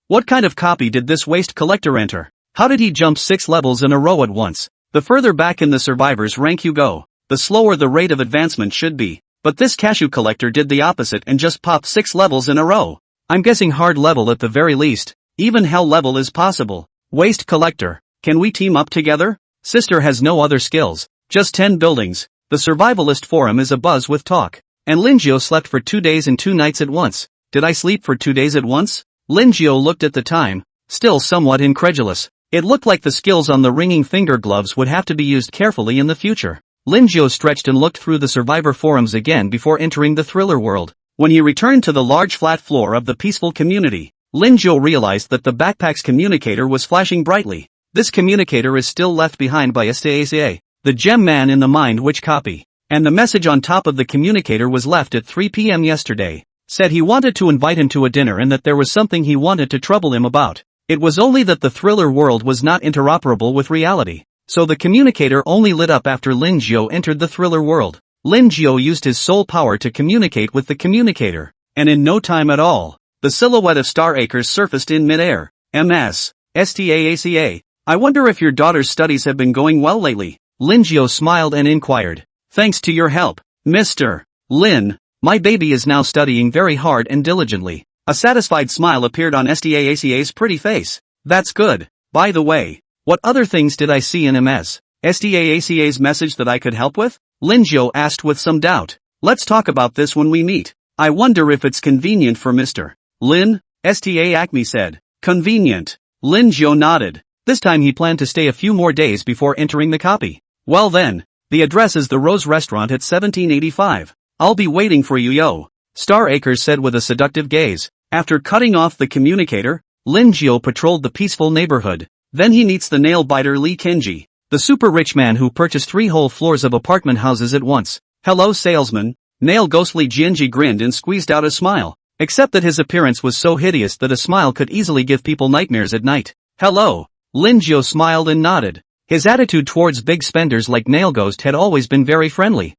What kind of copy did this waste collector enter? How did he jump 6 levels in a row at once? The further back in the survivor's rank you go, the slower the rate of advancement should be. But this cashew collector did the opposite and just popped 6 levels in a row. I'm guessing hard level at the very least. Even hell level is possible. Waste collector, can we team up together? Sister has no other skills, just 10 buildings. The survivalist forum is abuzz with talk. And Linjo slept for 2 days and 2 nights at once. Did I sleep for 2 days at once? Linjo looked at the time, still somewhat incredulous. It looked like the skills on the Ringing Finger Gloves would have to be used carefully in the future. Linjo stretched and looked through the survivor forums again before entering the thriller world. When he returned to the large flat floor of the peaceful community, Linjo realized that the backpack's communicator was flashing brightly. This communicator is still left behind by Astasia, the gem man in the Mind Witch copy. And the message on top of the communicator was left at 3 p.m. yesterday. Said he wanted to invite him to a dinner and that there was something he wanted to trouble him about. It was only that the thriller world was not interoperable with reality. So the communicator only lit up after Linjo entered the thriller world. Linjo used his soul power to communicate with the communicator. And in no time at all, the silhouette of Star Acres surfaced in midair. MS. Staca. I wonder if your daughter's studies have been going well lately. Linjo smiled and inquired. Thanks to your help, Mr. Lin. My baby is now studying very hard and diligently. A satisfied smile appeared on SDAACA's pretty face. That's good. By the way, what other things did I see in SDAACA's message that I could help with? Lin Jiu asked with some doubt. Let's talk about this when we meet. I wonder if it's convenient for Mr. Lin, SDAACME said. Convenient. Lin Jiu nodded. This time he planned to stay a few more days before entering the copy. Well then, the address is the Rose Restaurant at 1785. I'll be waiting for you yo. Star Acres said with a seductive gaze. After cutting off the communicator, Lin Jiu patrolled the peaceful neighborhood. Then he meets the nail-biter Lee Kenji, the super-rich man who purchased 3 whole floors of apartment houses at once. Hello salesman. Nail ghostly Jianji grinned and squeezed out a smile. Except that his appearance was so hideous that a smile could easily give people nightmares at night. Hello. Lin Jiu smiled and nodded. His attitude towards big spenders like Nail Ghost had always been very friendly.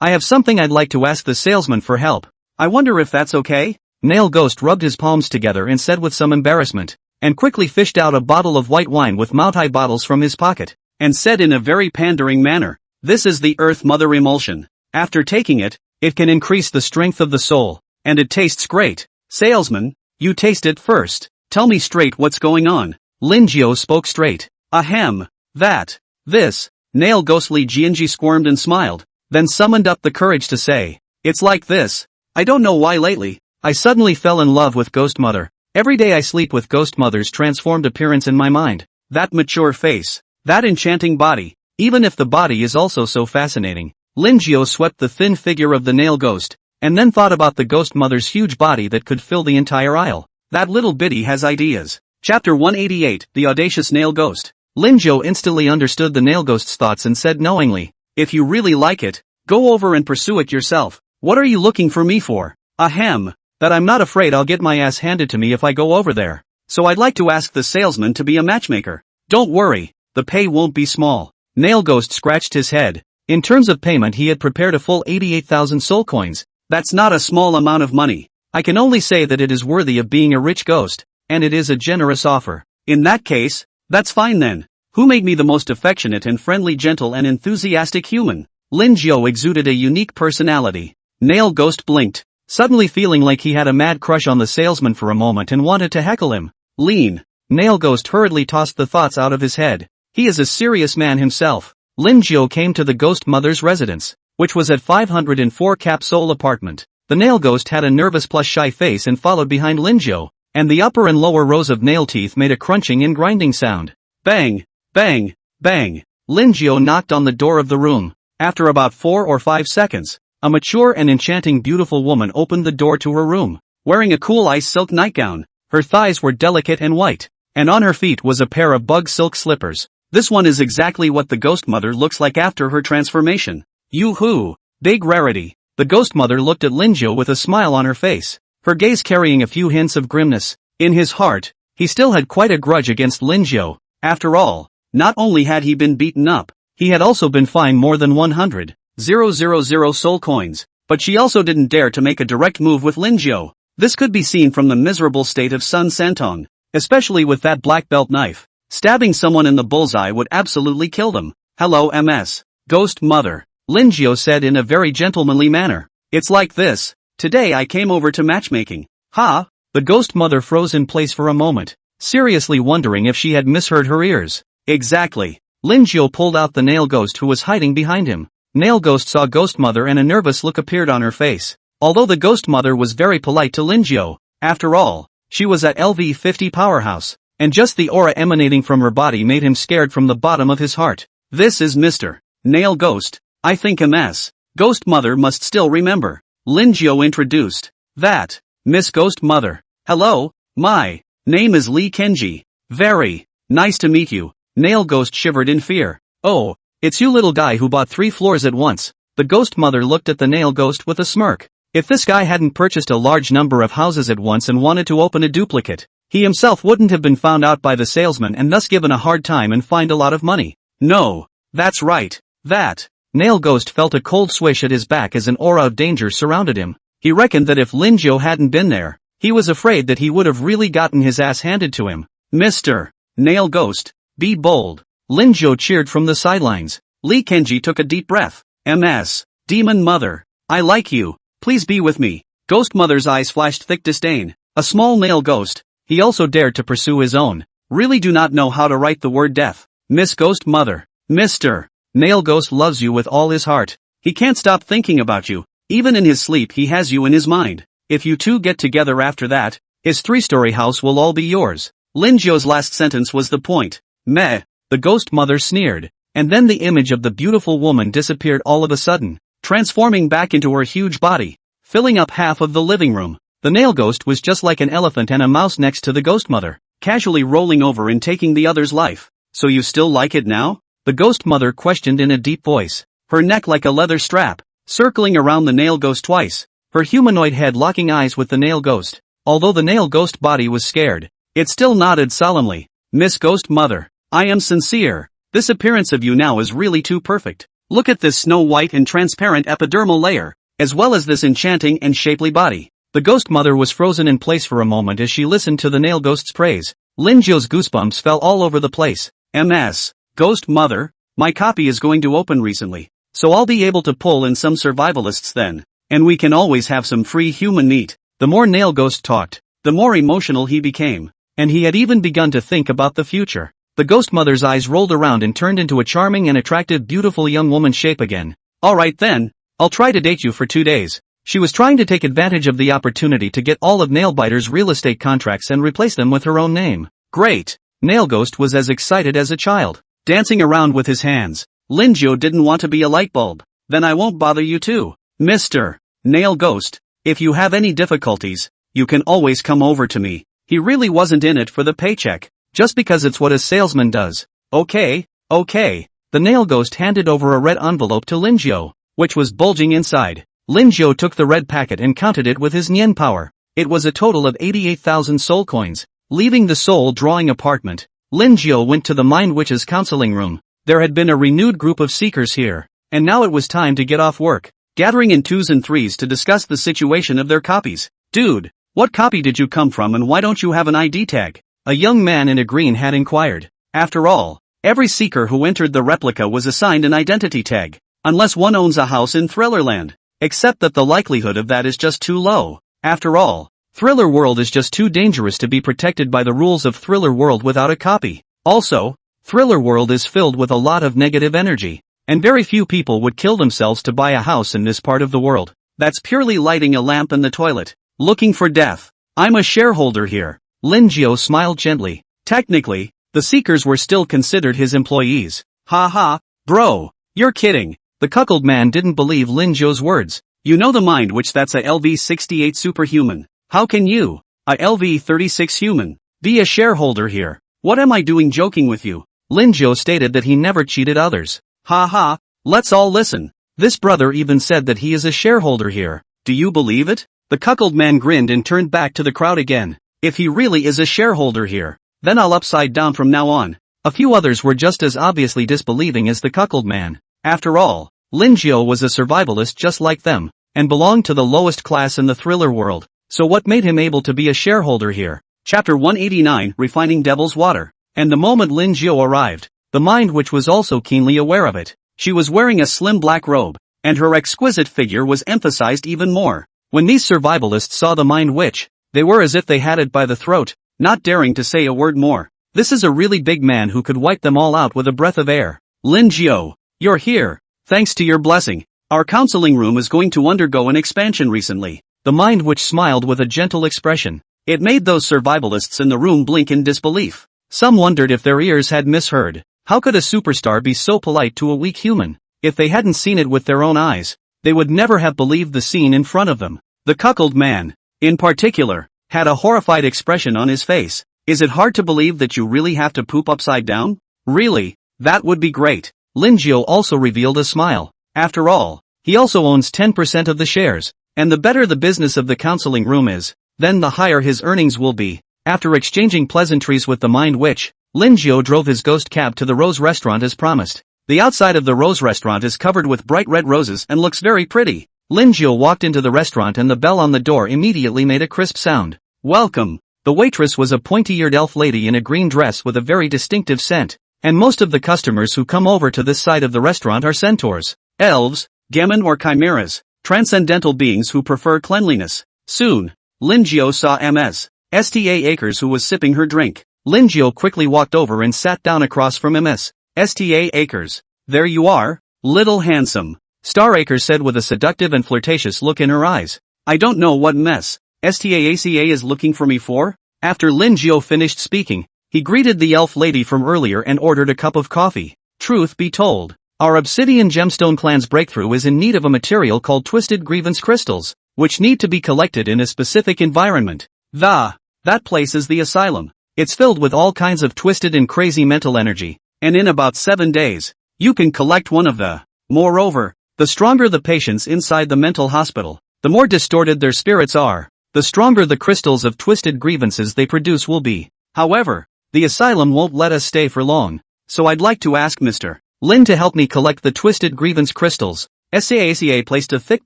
I have something I'd like to ask the salesman for help. I wonder if that's okay? Nail Ghost rubbed his palms together and said with some embarrassment, and quickly fished out a bottle of white wine with Moutai bottles from his pocket, and said in a very pandering manner, this is the Earth Mother Emulsion. After taking it, it can increase the strength of the soul, and it tastes great. Salesman, you taste it first. Tell me straight what's going on. Lin Jiu spoke straight. Ahem. This. Nail ghostly Jianji squirmed and smiled, then summoned up the courage to say, it's like this. I don't know why lately, I suddenly fell in love with Ghost Mother. Every day I sleep with Ghost Mother's transformed appearance in my mind. That mature face. That enchanting body. Even if the body is also so fascinating. Lin Jiu swept the thin figure of the nail ghost, and then thought about the Ghost Mother's huge body that could fill the entire aisle. That little biddy has ideas. Chapter 188, The Audacious Nail Ghost. Lin Jiu instantly understood the nail ghost's thoughts and said knowingly, if you really like it, go over and pursue it yourself. What are you looking for me for? Ahem. That I'm not afraid I'll get my ass handed to me if I go over there. So I'd like to ask the salesman to be a matchmaker. Don't worry, the pay won't be small. Nail Ghost scratched his head. In terms of payment he had prepared a full 88,000 soul coins. That's not a small amount of money. I can only say that it is worthy of being a rich ghost, and it is a generous offer. In that case, that's fine then. Who made me the most affectionate and friendly, gentle and enthusiastic human? Lin Jiu exuded a unique personality. Nail Ghost blinked, suddenly feeling like he had a mad crush on the salesman for a moment and wanted to heckle him. Lean. Nail Ghost hurriedly tossed the thoughts out of his head. He is a serious man himself. Lin Jiu came to the Ghost Mother's residence, which was at 504 Cap Soul apartment. The Nail Ghost had a nervous plus shy face and followed behind Lin Jiu, and the upper and lower rows of nail teeth made a crunching and grinding sound. Bang, bang, bang. Lin Jiu knocked on the door of the room. After about 4 or 5 seconds, a mature and enchanting beautiful woman opened the door to her room, wearing a cool ice silk nightgown. Her thighs were delicate and white, and on her feet was a pair of bug silk slippers. This one is exactly what the Ghost Mother looks like after her transformation. Yoo-hoo! Big rarity. The Ghost Mother looked at Lin Jiu with a smile on her face, her gaze carrying a few hints of grimness. In his heart, he still had quite a grudge against Lin Jiu. After all, not only had he been beaten up, he had also been fined more than 100,000 soul coins, but she also didn't dare to make a direct move with Lin Jiu. This could be seen from the miserable state of Sun Santong, especially with that black belt knife. Stabbing someone in the bullseye would absolutely kill them. Hello MS. Ghost Mother. Lin Jiu said in a very gentlemanly manner. It's like this. Today I came over to matchmaking. Ha? The Ghost Mother froze in place for a moment, seriously wondering if she had misheard her ears. Exactly. Lin Jiu pulled out the Nail Ghost who was hiding behind him. Nail Ghost saw Ghost Mother and a nervous look appeared on her face. Although the Ghost Mother was very polite to Lin Jiu, after all, she was at LV50 Powerhouse, and just the aura emanating from her body made him scared from the bottom of his heart. This is Mr. Nail Ghost. I think MS. Ghost Mother must still remember. Lin Jiu introduced. That. Miss Ghost Mother. Hello, my name is Lee Kenji. Very nice to meet you. Nail Ghost shivered in fear. Oh, it's you little guy who bought 3 floors at once. The Ghost Mother looked at the Nail Ghost with a smirk. If this guy hadn't purchased a large number of houses at once and wanted to open a duplicate, he himself wouldn't have been found out by the salesman and thus given a hard time and fined a lot of money. No, that's right. That. Nail Ghost felt a cold swish at his back as an aura of danger surrounded him. He reckoned that if Lin Jiu hadn't been there, he was afraid that he would have really gotten his ass handed to him. Mr. Nail Ghost, be bold. Lin Jiu cheered from the sidelines. Lee Kenji took a deep breath. MS. Demon Mother. I like you. Please be with me. Ghost Mother's eyes flashed thick disdain. A small male ghost. He also dared to pursue his own. Really do not know how to write the word death. Miss Ghost Mother. Mr. Male Ghost loves you with all his heart. He can't stop thinking about you. Even in his sleep he has you in his mind. If you two get together after that, his 3-story house will all be yours. Lin Jiu's last sentence was the point. Meh. The Ghost Mother sneered. And then the image of the beautiful woman disappeared all of a sudden, transforming back into her huge body, filling up half of the living room. The nail ghost was just like an elephant and a mouse next to the Ghost Mother, casually rolling over and taking the other's life. So you still like it now? The Ghost Mother questioned in a deep voice, her neck like a leather strap, circling around the nail ghost twice, her humanoid head locking eyes with the nail ghost. Although the nail ghost body was scared, it still nodded solemnly. Miss Ghost Mother, I am sincere. This appearance of you now is really too perfect. Look at this snow white and transparent epidermal layer, as well as this enchanting and shapely body. The Ghost Mother was frozen in place for a moment as she listened to the nail ghost's praise. Lin Jiu's goosebumps fell all over the place. MS. Ghost Mother, my copy is going to open recently, so I'll be able to pull in some survivalists then, and we can always have some free human meat. The more Nail Ghost talked, the more emotional he became, and he had even begun to think about the future. The Ghost Mother's eyes rolled around and turned into a charming and attractive beautiful young woman shape again. Alright then, I'll try to date you for 2 days. She was trying to take advantage of the opportunity to get all of Nailbiter's real estate contracts and replace them with her own name. Great! Nail Ghost was as excited as a child, dancing around with his hands. Lin Jiu didn't want to be a light bulb. Then I won't bother you too. Mr. Nail Ghost, if you have any difficulties, you can always come over to me. He really wasn't in it for the paycheck, just because it's what a salesman does. Okay. The Nail Ghost handed over a red envelope to Lin Jiu, which was bulging inside. Lin Jiu took the red packet and counted it with his Nian power. It was a total of 88,000 soul coins. Leaving the soul drawing apartment, Lin Jiu went to the Mind Witch's counseling room. There had been a renewed group of seekers here, and now it was time to get off work, gathering in 2s and 3s to discuss the situation of their copies. Dude, what copy did you come from and why don't you have an ID tag? A young man in a green hat inquired. After all, every seeker who entered the replica was assigned an identity tag, unless one owns a house in Thrillerland. Except that the likelihood of that is just too low. After all, Thriller World is just too dangerous to be protected by the rules of Thriller World without a copy. Also, Thriller World is filled with a lot of negative energy, and very few people would kill themselves to buy a house in this part of the world. That's purely lighting a lamp in the toilet, looking for death. I'm a shareholder here. Lin Jiu smiled gently. Technically, the seekers were still considered his employees. Ha, bro, you're kidding. The cuckold man didn't believe Lin Jiu's words. You know the Mind Witch, that's a LV-68 superhuman. How can you, a LV-36 human, be a shareholder here? What am I doing joking with you? Lin Jiu stated that he never cheated others. Ha, let's all listen. This brother even said that he is a shareholder here. Do you believe it? The cuckold man grinned and turned back to the crowd again. If he really is a shareholder here, then I'll upside down from now on. A few others were just as obviously disbelieving as the cuckold man. After all, Lin Jiu was a survivalist just like them, and belonged to the lowest class in the Thriller World. So what made him able to be a shareholder here? Chapter 189, Refining Devil's Water. And the moment Lin Jiu arrived, the Mind Witch was also keenly aware of it. She was wearing a slim black robe, and her exquisite figure was emphasized even more. When these survivalists saw the Mind Witch, they were as if they had it by the throat, not daring to say a word more. This is a really big man who could wipe them all out with a breath of air. Lin Jiu, you're here. Thanks to your blessing, our counseling room is going to undergo an expansion recently. The Mind Witch smiled with a gentle expression. It made those survivalists in the room blink in disbelief. Some wondered if their ears had misheard. How could a superstar be so polite to a weak human? If they hadn't seen it with their own eyes, they would never have believed the scene in front of them. The cuckold man, in particular, had a horrified expression on his face. Is it hard to believe that you really have to poop upside down? Really? That would be great. Lin Jiu also revealed a smile. After all, he also owns 10% of the shares, and the better the business of the counseling room is, then the higher his earnings will be. After exchanging pleasantries with the Mind Witch, Lin Jiu drove his ghost cab to the Rose Restaurant as promised. The outside of the Rose Restaurant is covered with bright red roses and looks very pretty. Lin Jiu walked into the restaurant and the bell on the door immediately made a crisp sound. Welcome. The waitress was a pointy-eared elf lady in a green dress with a very distinctive scent. And most of the customers who come over to this side of the restaurant are centaurs, elves, gammon or chimeras. Transcendental beings who prefer cleanliness. Soon, Lin Jiao saw Ms. Sta Acres who was sipping her drink. Lin Jiao quickly walked over and sat down across from Ms. Sta Acres. There you are, little handsome. Star Acres said with a seductive and flirtatious look in her eyes. I don't know what Ms. Staaca is looking for me for? After Lin Jiao finished speaking, he greeted the elf lady from earlier and ordered a cup of coffee. Truth be told, our Obsidian Gemstone clan's breakthrough is in need of a material called Twisted Grievance Crystals, which need to be collected in a specific environment. That place is the asylum. It's filled with all kinds of twisted and crazy mental energy, and in about 7 days, you can collect one of the. Moreover, the stronger the patients inside the mental hospital, the more distorted their spirits are, the stronger the crystals of twisted grievances they produce will be. However, the asylum won't let us stay for long, so I'd like to ask Mr. Lin to help me collect the Twisted Grievance Crystals. SAACA placed a thick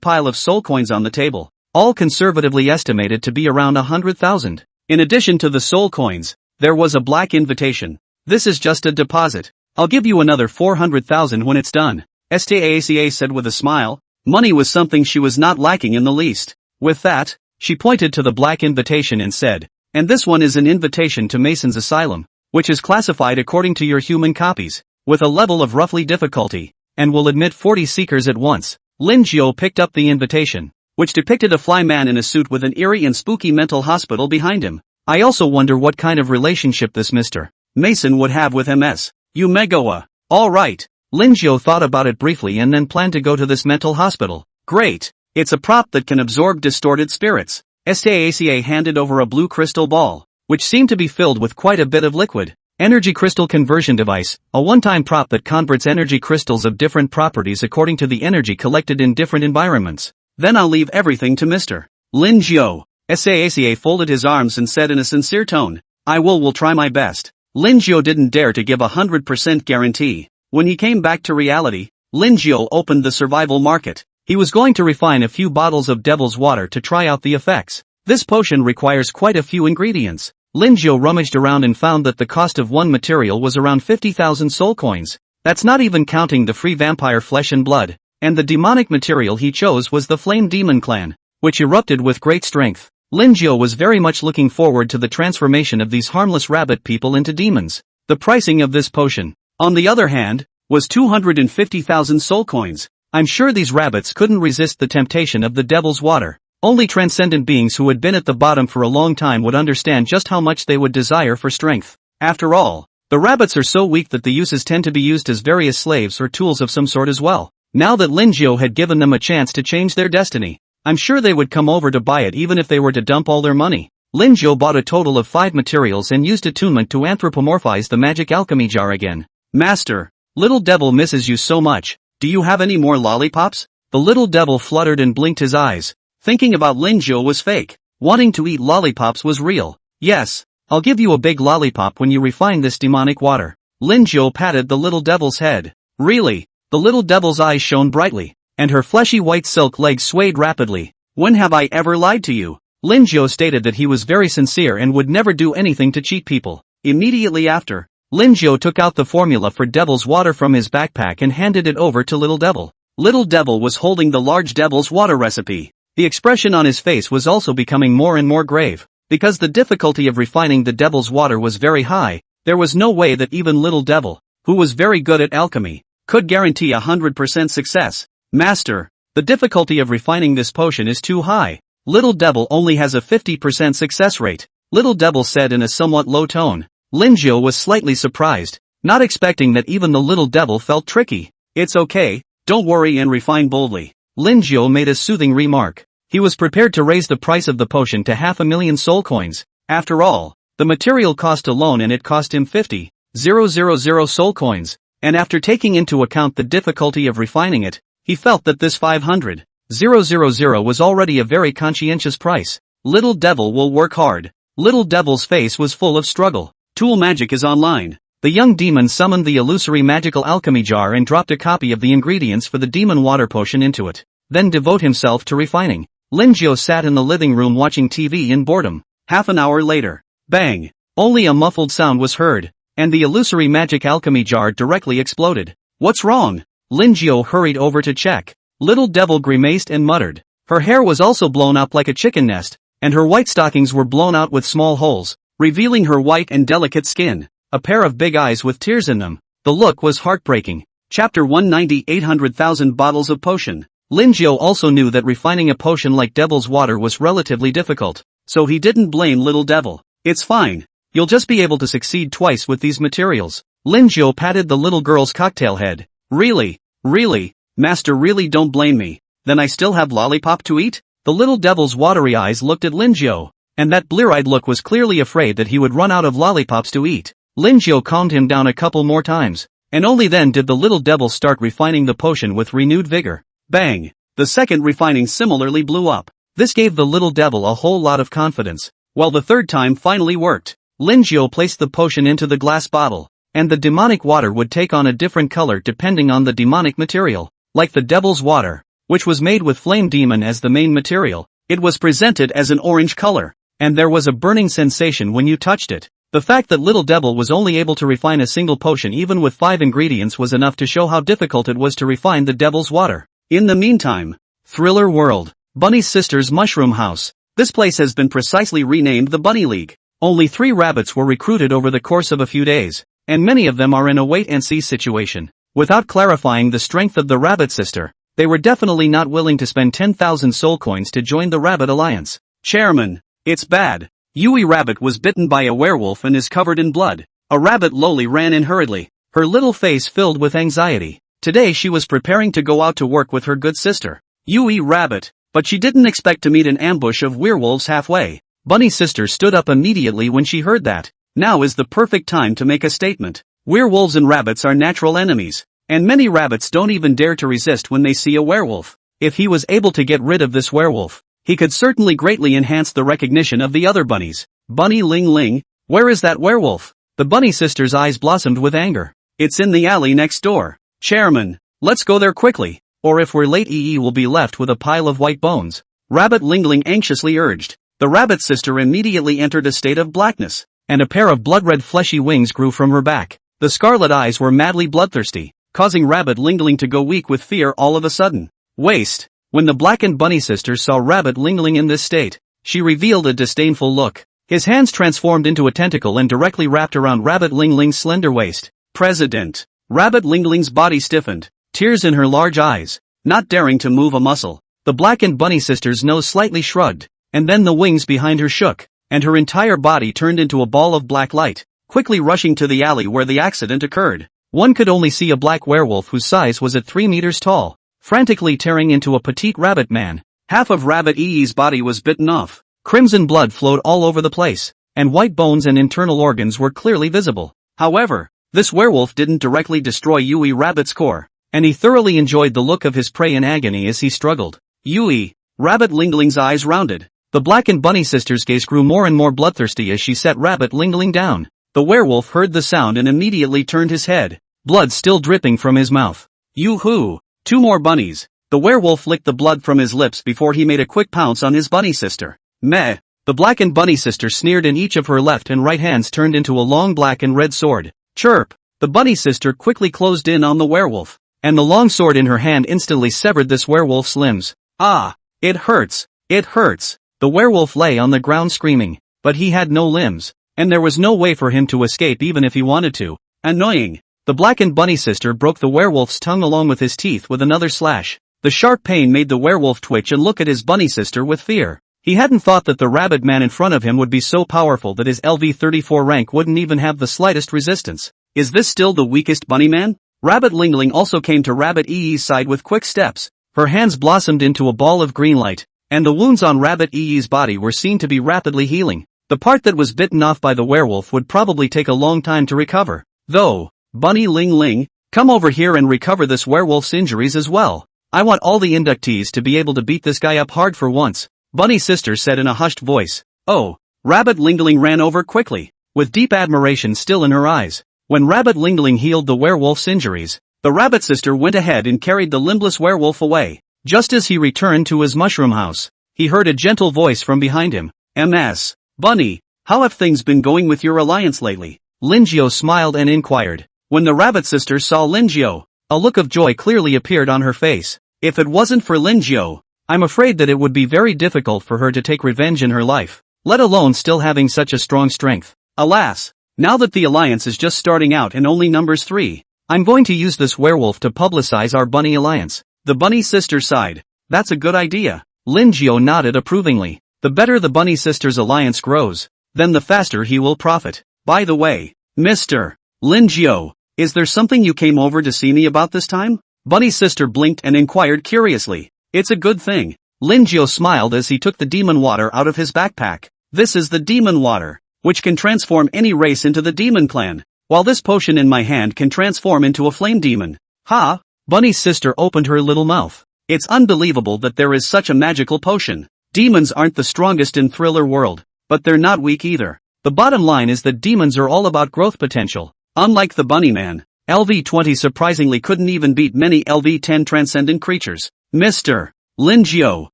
pile of soul coins on the table, all conservatively estimated to be around 100,000. In addition to the soul coins, there was a black invitation. This is just a deposit. I'll give you another 400,000 when it's done. SAACA said with a smile. Money was something she was not lacking in the least. With that, she pointed to the black invitation and said, and this one is an invitation to Mason's Asylum, which is classified according to your human copies, with a level of roughly difficulty, and will admit 40 seekers at once. Lin Jiao picked up the invitation, which depicted a fly man in a suit with an eerie and spooky mental hospital behind him. I also wonder what kind of relationship this Mr. Mason would have with Ms. Umegawa. Alright. Lin Jiao thought about it briefly and then planned to go to this mental hospital. Great. It's a prop that can absorb distorted spirits. SAACA handed over a blue crystal ball, which seemed to be filled with quite a bit of liquid. Energy Crystal Conversion Device, a one-time prop that converts energy crystals of different properties according to the energy collected in different environments. Then I'll leave everything to Mr. Lin Jiao. SAACA folded his arms and said in a sincere tone, I will try my best. Lin Jiao didn't dare to give a 100% guarantee. When he came back to reality, Lin Jiao opened the survival market. He was going to refine a few bottles of devil's water to try out the effects. This potion requires quite a few ingredients. Lin Jiao rummaged around and found that the cost of one material was around 50,000 soul coins. That's not even counting the free vampire flesh and blood. And the demonic material he chose was the Flame Demon Clan, which erupted with great strength. Lin Jiao was very much looking forward to the transformation of these harmless rabbit people into demons. The pricing of this potion, on the other hand, was 250,000 soul coins. I'm sure these rabbits couldn't resist the temptation of the devil's water. Only transcendent beings who had been at the bottom for a long time would understand just how much they would desire for strength. After all, the rabbits are so weak that the uses tend to be used as various slaves or tools of some sort as well. Now that Lin Jiao had given them a chance to change their destiny, I'm sure they would come over to buy it even if they were to dump all their money. Lin Jiao bought a total of 5 materials and used attunement to anthropomorphize the magic alchemy jar again. Master, little devil misses you so much. Do you have any more lollipops? The little devil fluttered and blinked his eyes. Thinking about Lin Jiao was fake. Wanting to eat lollipops was real. Yes, I'll give you a big lollipop when you refine this demonic water. Lin Jiao patted the little devil's head. Really? The little devil's eyes shone brightly, and her fleshy white silk legs swayed rapidly. When have I ever lied to you? Lin Jiao stated that he was very sincere and would never do anything to cheat people. Immediately after, Lin Jiao took out the formula for devil's water from his backpack and handed it over to Little Devil. Little Devil was holding the large devil's water recipe. The expression on his face was also becoming more and more grave. Because the difficulty of refining the devil's water was very high, there was no way that even Little Devil, who was very good at alchemy, could guarantee 100% success. Master, the difficulty of refining this potion is too high. Little Devil only has a 50% success rate, Little Devil said in a somewhat low tone. Lin Jiao was slightly surprised, not expecting that even the Little Devil felt tricky. It's okay, don't worry and refine boldly. Lin Jiao made a soothing remark. He was prepared to raise the price of the potion to 500,000 soul coins. After all, the material cost alone and it cost him 50,000 soul coins, and after taking into account the difficulty of refining it, he felt that this 500,000 was already a very conscientious price. Little Devil will work hard. Little Devil's face was full of struggle. Tool magic is online. The young demon summoned the illusory magical alchemy jar and dropped a copy of the ingredients for the demon water potion into it. Then devote himself to refining. Lin Jiao sat in the living room watching TV in boredom. Half an hour later, bang! Only a muffled sound was heard, and the illusory magic alchemy jar directly exploded. What's wrong? Lin Jiao hurried over to check. Little Devil grimaced and muttered. Her hair was also blown up like a chicken nest, and her white stockings were blown out with small holes, revealing her white and delicate skin, a pair of big eyes with tears in them. The look was heartbreaking. Chapter 190 800,000 bottles of potion. Lin Jiao also knew that refining a potion like Devil's Water was relatively difficult, so he didn't blame Little Devil. It's fine. You'll just be able to succeed twice with these materials. Lin Jiao patted the little girl's cocktail head. Really? Really? Master, really don't blame me. Then I still have lollipop to eat? The little devil's watery eyes looked at Lin Jiao, and that blear-eyed look was clearly afraid that he would run out of lollipops to eat. Lin Jiao calmed him down a couple more times, and only then did the little devil start refining the potion with renewed vigor. Bang! The second refining similarly blew up. This gave the little devil a whole lot of confidence. While the third time finally worked, Lin Jiao placed the potion into the glass bottle, and the demonic water would take on a different color depending on the demonic material. Like the Devil's Water, which was made with Flame Demon as the main material, it was presented as an orange color, and there was a burning sensation when you touched it. The fact that Little Devil was only able to refine a single potion even with 5 ingredients was enough to show how difficult it was to refine the Devil's Water. In the meantime, Thriller World, Bunny's sister's mushroom house. This place has been precisely renamed the Bunny League. Only 3 rabbits were recruited over the course of a few days, and many of them are in a wait-and-see situation. Without clarifying the strength of the rabbit sister, they were definitely not willing to spend 10,000 soul coins to join the Rabbit Alliance. Chairman, it's bad. Yui Rabbit was bitten by a werewolf and is covered in blood. A rabbit Loli ran in hurriedly, her little face filled with anxiety. Today she was preparing to go out to work with her good sister, Yui Rabbit, but she didn't expect to meet an ambush of werewolves halfway. Bunny's sister stood up immediately when she heard that. Now is the perfect time to make a statement. Werewolves and rabbits are natural enemies, and many rabbits don't even dare to resist when they see a werewolf. If he was able to get rid of this werewolf, he could certainly greatly enhance the recognition of the other bunnies. Bunny Ling Ling, where is that werewolf? The bunny sister's eyes blossomed with anger. It's in the alley next door. Chairman, let's go there quickly, or if we're late EE will be left with a pile of white bones. Rabbit Ling Ling anxiously urged. The rabbit sister immediately entered a state of blackness, and a pair of blood-red fleshy wings grew from her back. The scarlet eyes were madly bloodthirsty, causing Rabbit Ling Ling to go weak with fear all of a sudden. Waste. When the blackened bunny sister saw Rabbit Ling Ling in this state, she revealed a disdainful look. His hands transformed into a tentacle and directly wrapped around Rabbit Ling Ling's slender waist. President. Rabbit Ling Ling's body stiffened, tears in her large eyes, not daring to move a muscle. The blackened bunny sister's nose slightly shrugged, and then the wings behind her shook, and her entire body turned into a ball of black light. Quickly rushing to the alley where the accident occurred, one could only see a black werewolf whose size was at 3 meters tall, frantically tearing into a petite rabbit man. Half of Rabbit EE's body was bitten off. Crimson blood flowed all over the place, and white bones and internal organs were clearly visible. However, this werewolf didn't directly destroy Yui Rabbit's core, and he thoroughly enjoyed the look of his prey in agony as he struggled. Yui, Rabbit Ling Ling's eyes rounded. The blackened bunny sister's gaze grew more and more bloodthirsty as she set Rabbit Ling Ling down. The werewolf heard the sound and immediately turned his head, blood still dripping from his mouth. Yoo-hoo! 2 more bunnies. The werewolf licked the blood from his lips before he made a quick pounce on his bunny sister. Meh! The blackened bunny sister sneered and each of her left and right hands turned into a long black and red sword. Chirp! The bunny sister quickly closed in on the werewolf, and the long sword in her hand instantly severed this werewolf's limbs. Ah! It hurts! It hurts! The werewolf lay on the ground screaming, but he had no limbs, and there was no way for him to escape even if he wanted to. Annoying! The blackened bunny sister broke the werewolf's tongue along with his teeth with another slash. The sharp pain made the werewolf twitch and look at his bunny sister with fear. He hadn't thought that the rabbit man in front of him would be so powerful that his LV-34 rank wouldn't even have the slightest resistance. Is this still the weakest bunny man? Rabbit Ling Ling also came to Rabbit EE's side with quick steps. Her hands blossomed into a ball of green light, and the wounds on Rabbit EE's body were seen to be rapidly healing. The part that was bitten off by the werewolf would probably take a long time to recover. Though, Bunny Ling Ling, come over here and recover this werewolf's injuries as well. I want all the inductees to be able to beat this guy up hard for once, Bunny's sister said in a hushed voice. Oh, Rabbit Ling Ling ran over quickly, with deep admiration still in her eyes. When Rabbit Ling Ling healed the werewolf's injuries, the rabbit sister went ahead and carried the limbless werewolf away. Just as he returned to his mushroom house, he heard a gentle voice from behind him. MS. Bunny, how have things been going with your alliance lately? Lin Jiao smiled and inquired. When the rabbit sister saw Lin Jiao, a look of joy clearly appeared on her face. If it wasn't for Lin Jiao, I'm afraid that it would be very difficult for her to take revenge in her life, let alone still having such a strong strength. Alas, now that the alliance is just starting out and only numbers 3, I'm going to use this werewolf to publicize our bunny alliance. The bunny sister sighed. That's a good idea. Lin Jiao nodded approvingly. The better the bunny sisters alliance grows, then the faster he will profit. By the way, Mr. Lin Jiao, is there something you came over to see me about this time? Bunny sister blinked and inquired curiously. It's a good thing. Lin Jiao smiled as he took the demon water out of his backpack. This is the demon water, which can transform any race into the demon clan, while this potion in my hand can transform into a flame demon. Ha! Bunny's sister opened her little mouth. It's unbelievable that there is such a magical potion. Demons aren't the strongest in Thriller world, but they're not weak either. The bottom line is that demons are all about growth potential. Unlike the bunny man, LV20 surprisingly couldn't even beat many LV10 transcendent creatures. Mr. Lin Jiao,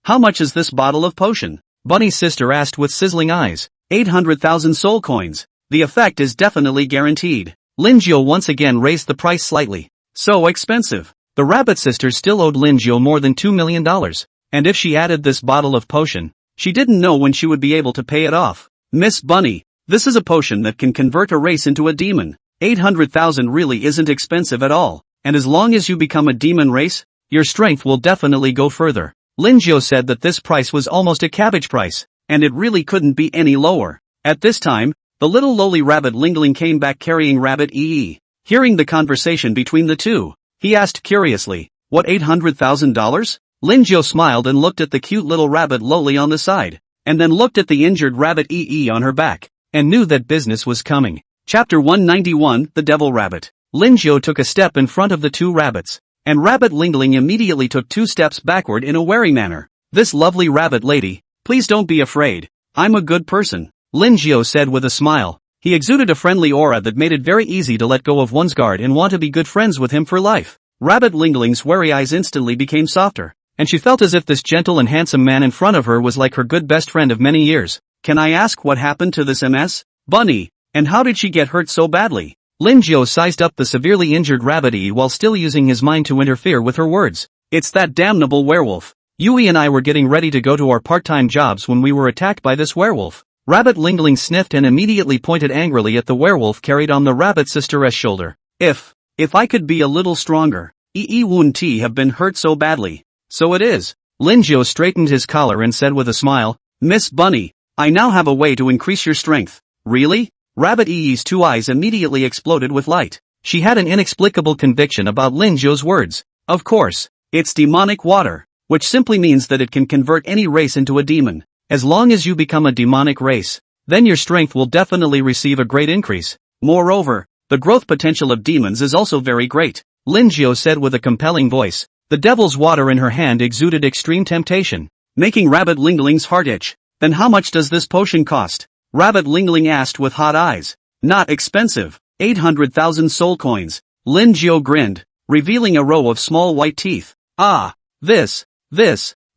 how much is this bottle of potion? Bunny's sister asked with sizzling eyes. 800,000 soul coins. The effect is definitely guaranteed. Lin Jiao once again raised the price slightly. So expensive. The rabbit sisters still owed Lin Jiao more than $2 million. And if she added this bottle of potion, she didn't know when she would be able to pay it off. Miss Bunny, this is a potion that can convert a race into a demon. 800,000 really isn't expensive at all. And as long as you become a demon race, your strength will definitely go further. Lin Jiao said that this price was almost a cabbage price, and it really couldn't be any lower. At this time, the little lowly rabbit Lingling came back carrying Rabbit EE. Hearing the conversation between the two, he asked curiously, what $800,000? Lin Jiao smiled and looked at the cute little rabbit lowly on the side, and then looked at the injured Rabbit EE on her back, and knew that business was coming. Chapter 191, The Devil Rabbit. Lin Jiao took a step in front of the two rabbits, and Rabbit Lingling immediately took 2 steps backward in a wary manner. This lovely rabbit lady, please don't be afraid. I'm a good person, Lin Jiao said with a smile. He exuded a friendly aura that made it very easy to let go of one's guard and want to be good friends with him for life. Rabbit Lingling's wary eyes instantly became softer, and she felt as if this gentle and handsome man in front of her was like her good best friend of many years. Can I ask what happened to this MS? Bunny, and how did she get hurt so badly? Lin Jiao sized up the severely injured Rabbit E while still using his mind to interfere with her words. It's that damnable werewolf. Yui and I were getting ready to go to our part-time jobs when we were attacked by this werewolf. Rabbit Lingling sniffed and immediately pointed angrily at the werewolf carried on the rabbit sister's shoulder. If I could be a little stronger. Wouldn't T have been hurt so badly. So it is. Lin Jiao straightened his collar and said with a smile, Miss Bunny, I now have a way to increase your strength. Really? Rabbit Ee's 2 eyes immediately exploded with light. She had an inexplicable conviction about Lin Jiao's words. Of course, it's demonic water, which simply means that it can convert any race into a demon. As long as you become a demonic race, then your strength will definitely receive a great increase. Moreover, the growth potential of demons is also very great, Lin Jiao said with a compelling voice. The devil's water in her hand exuded extreme temptation, making Rabbit Lingling's heart itch. Then how much does this potion cost? Rabbit Lingling asked with hot eyes. Not expensive. 800,000 soul coins. Lin Jiao grinned, revealing a row of small white teeth. Ah, this.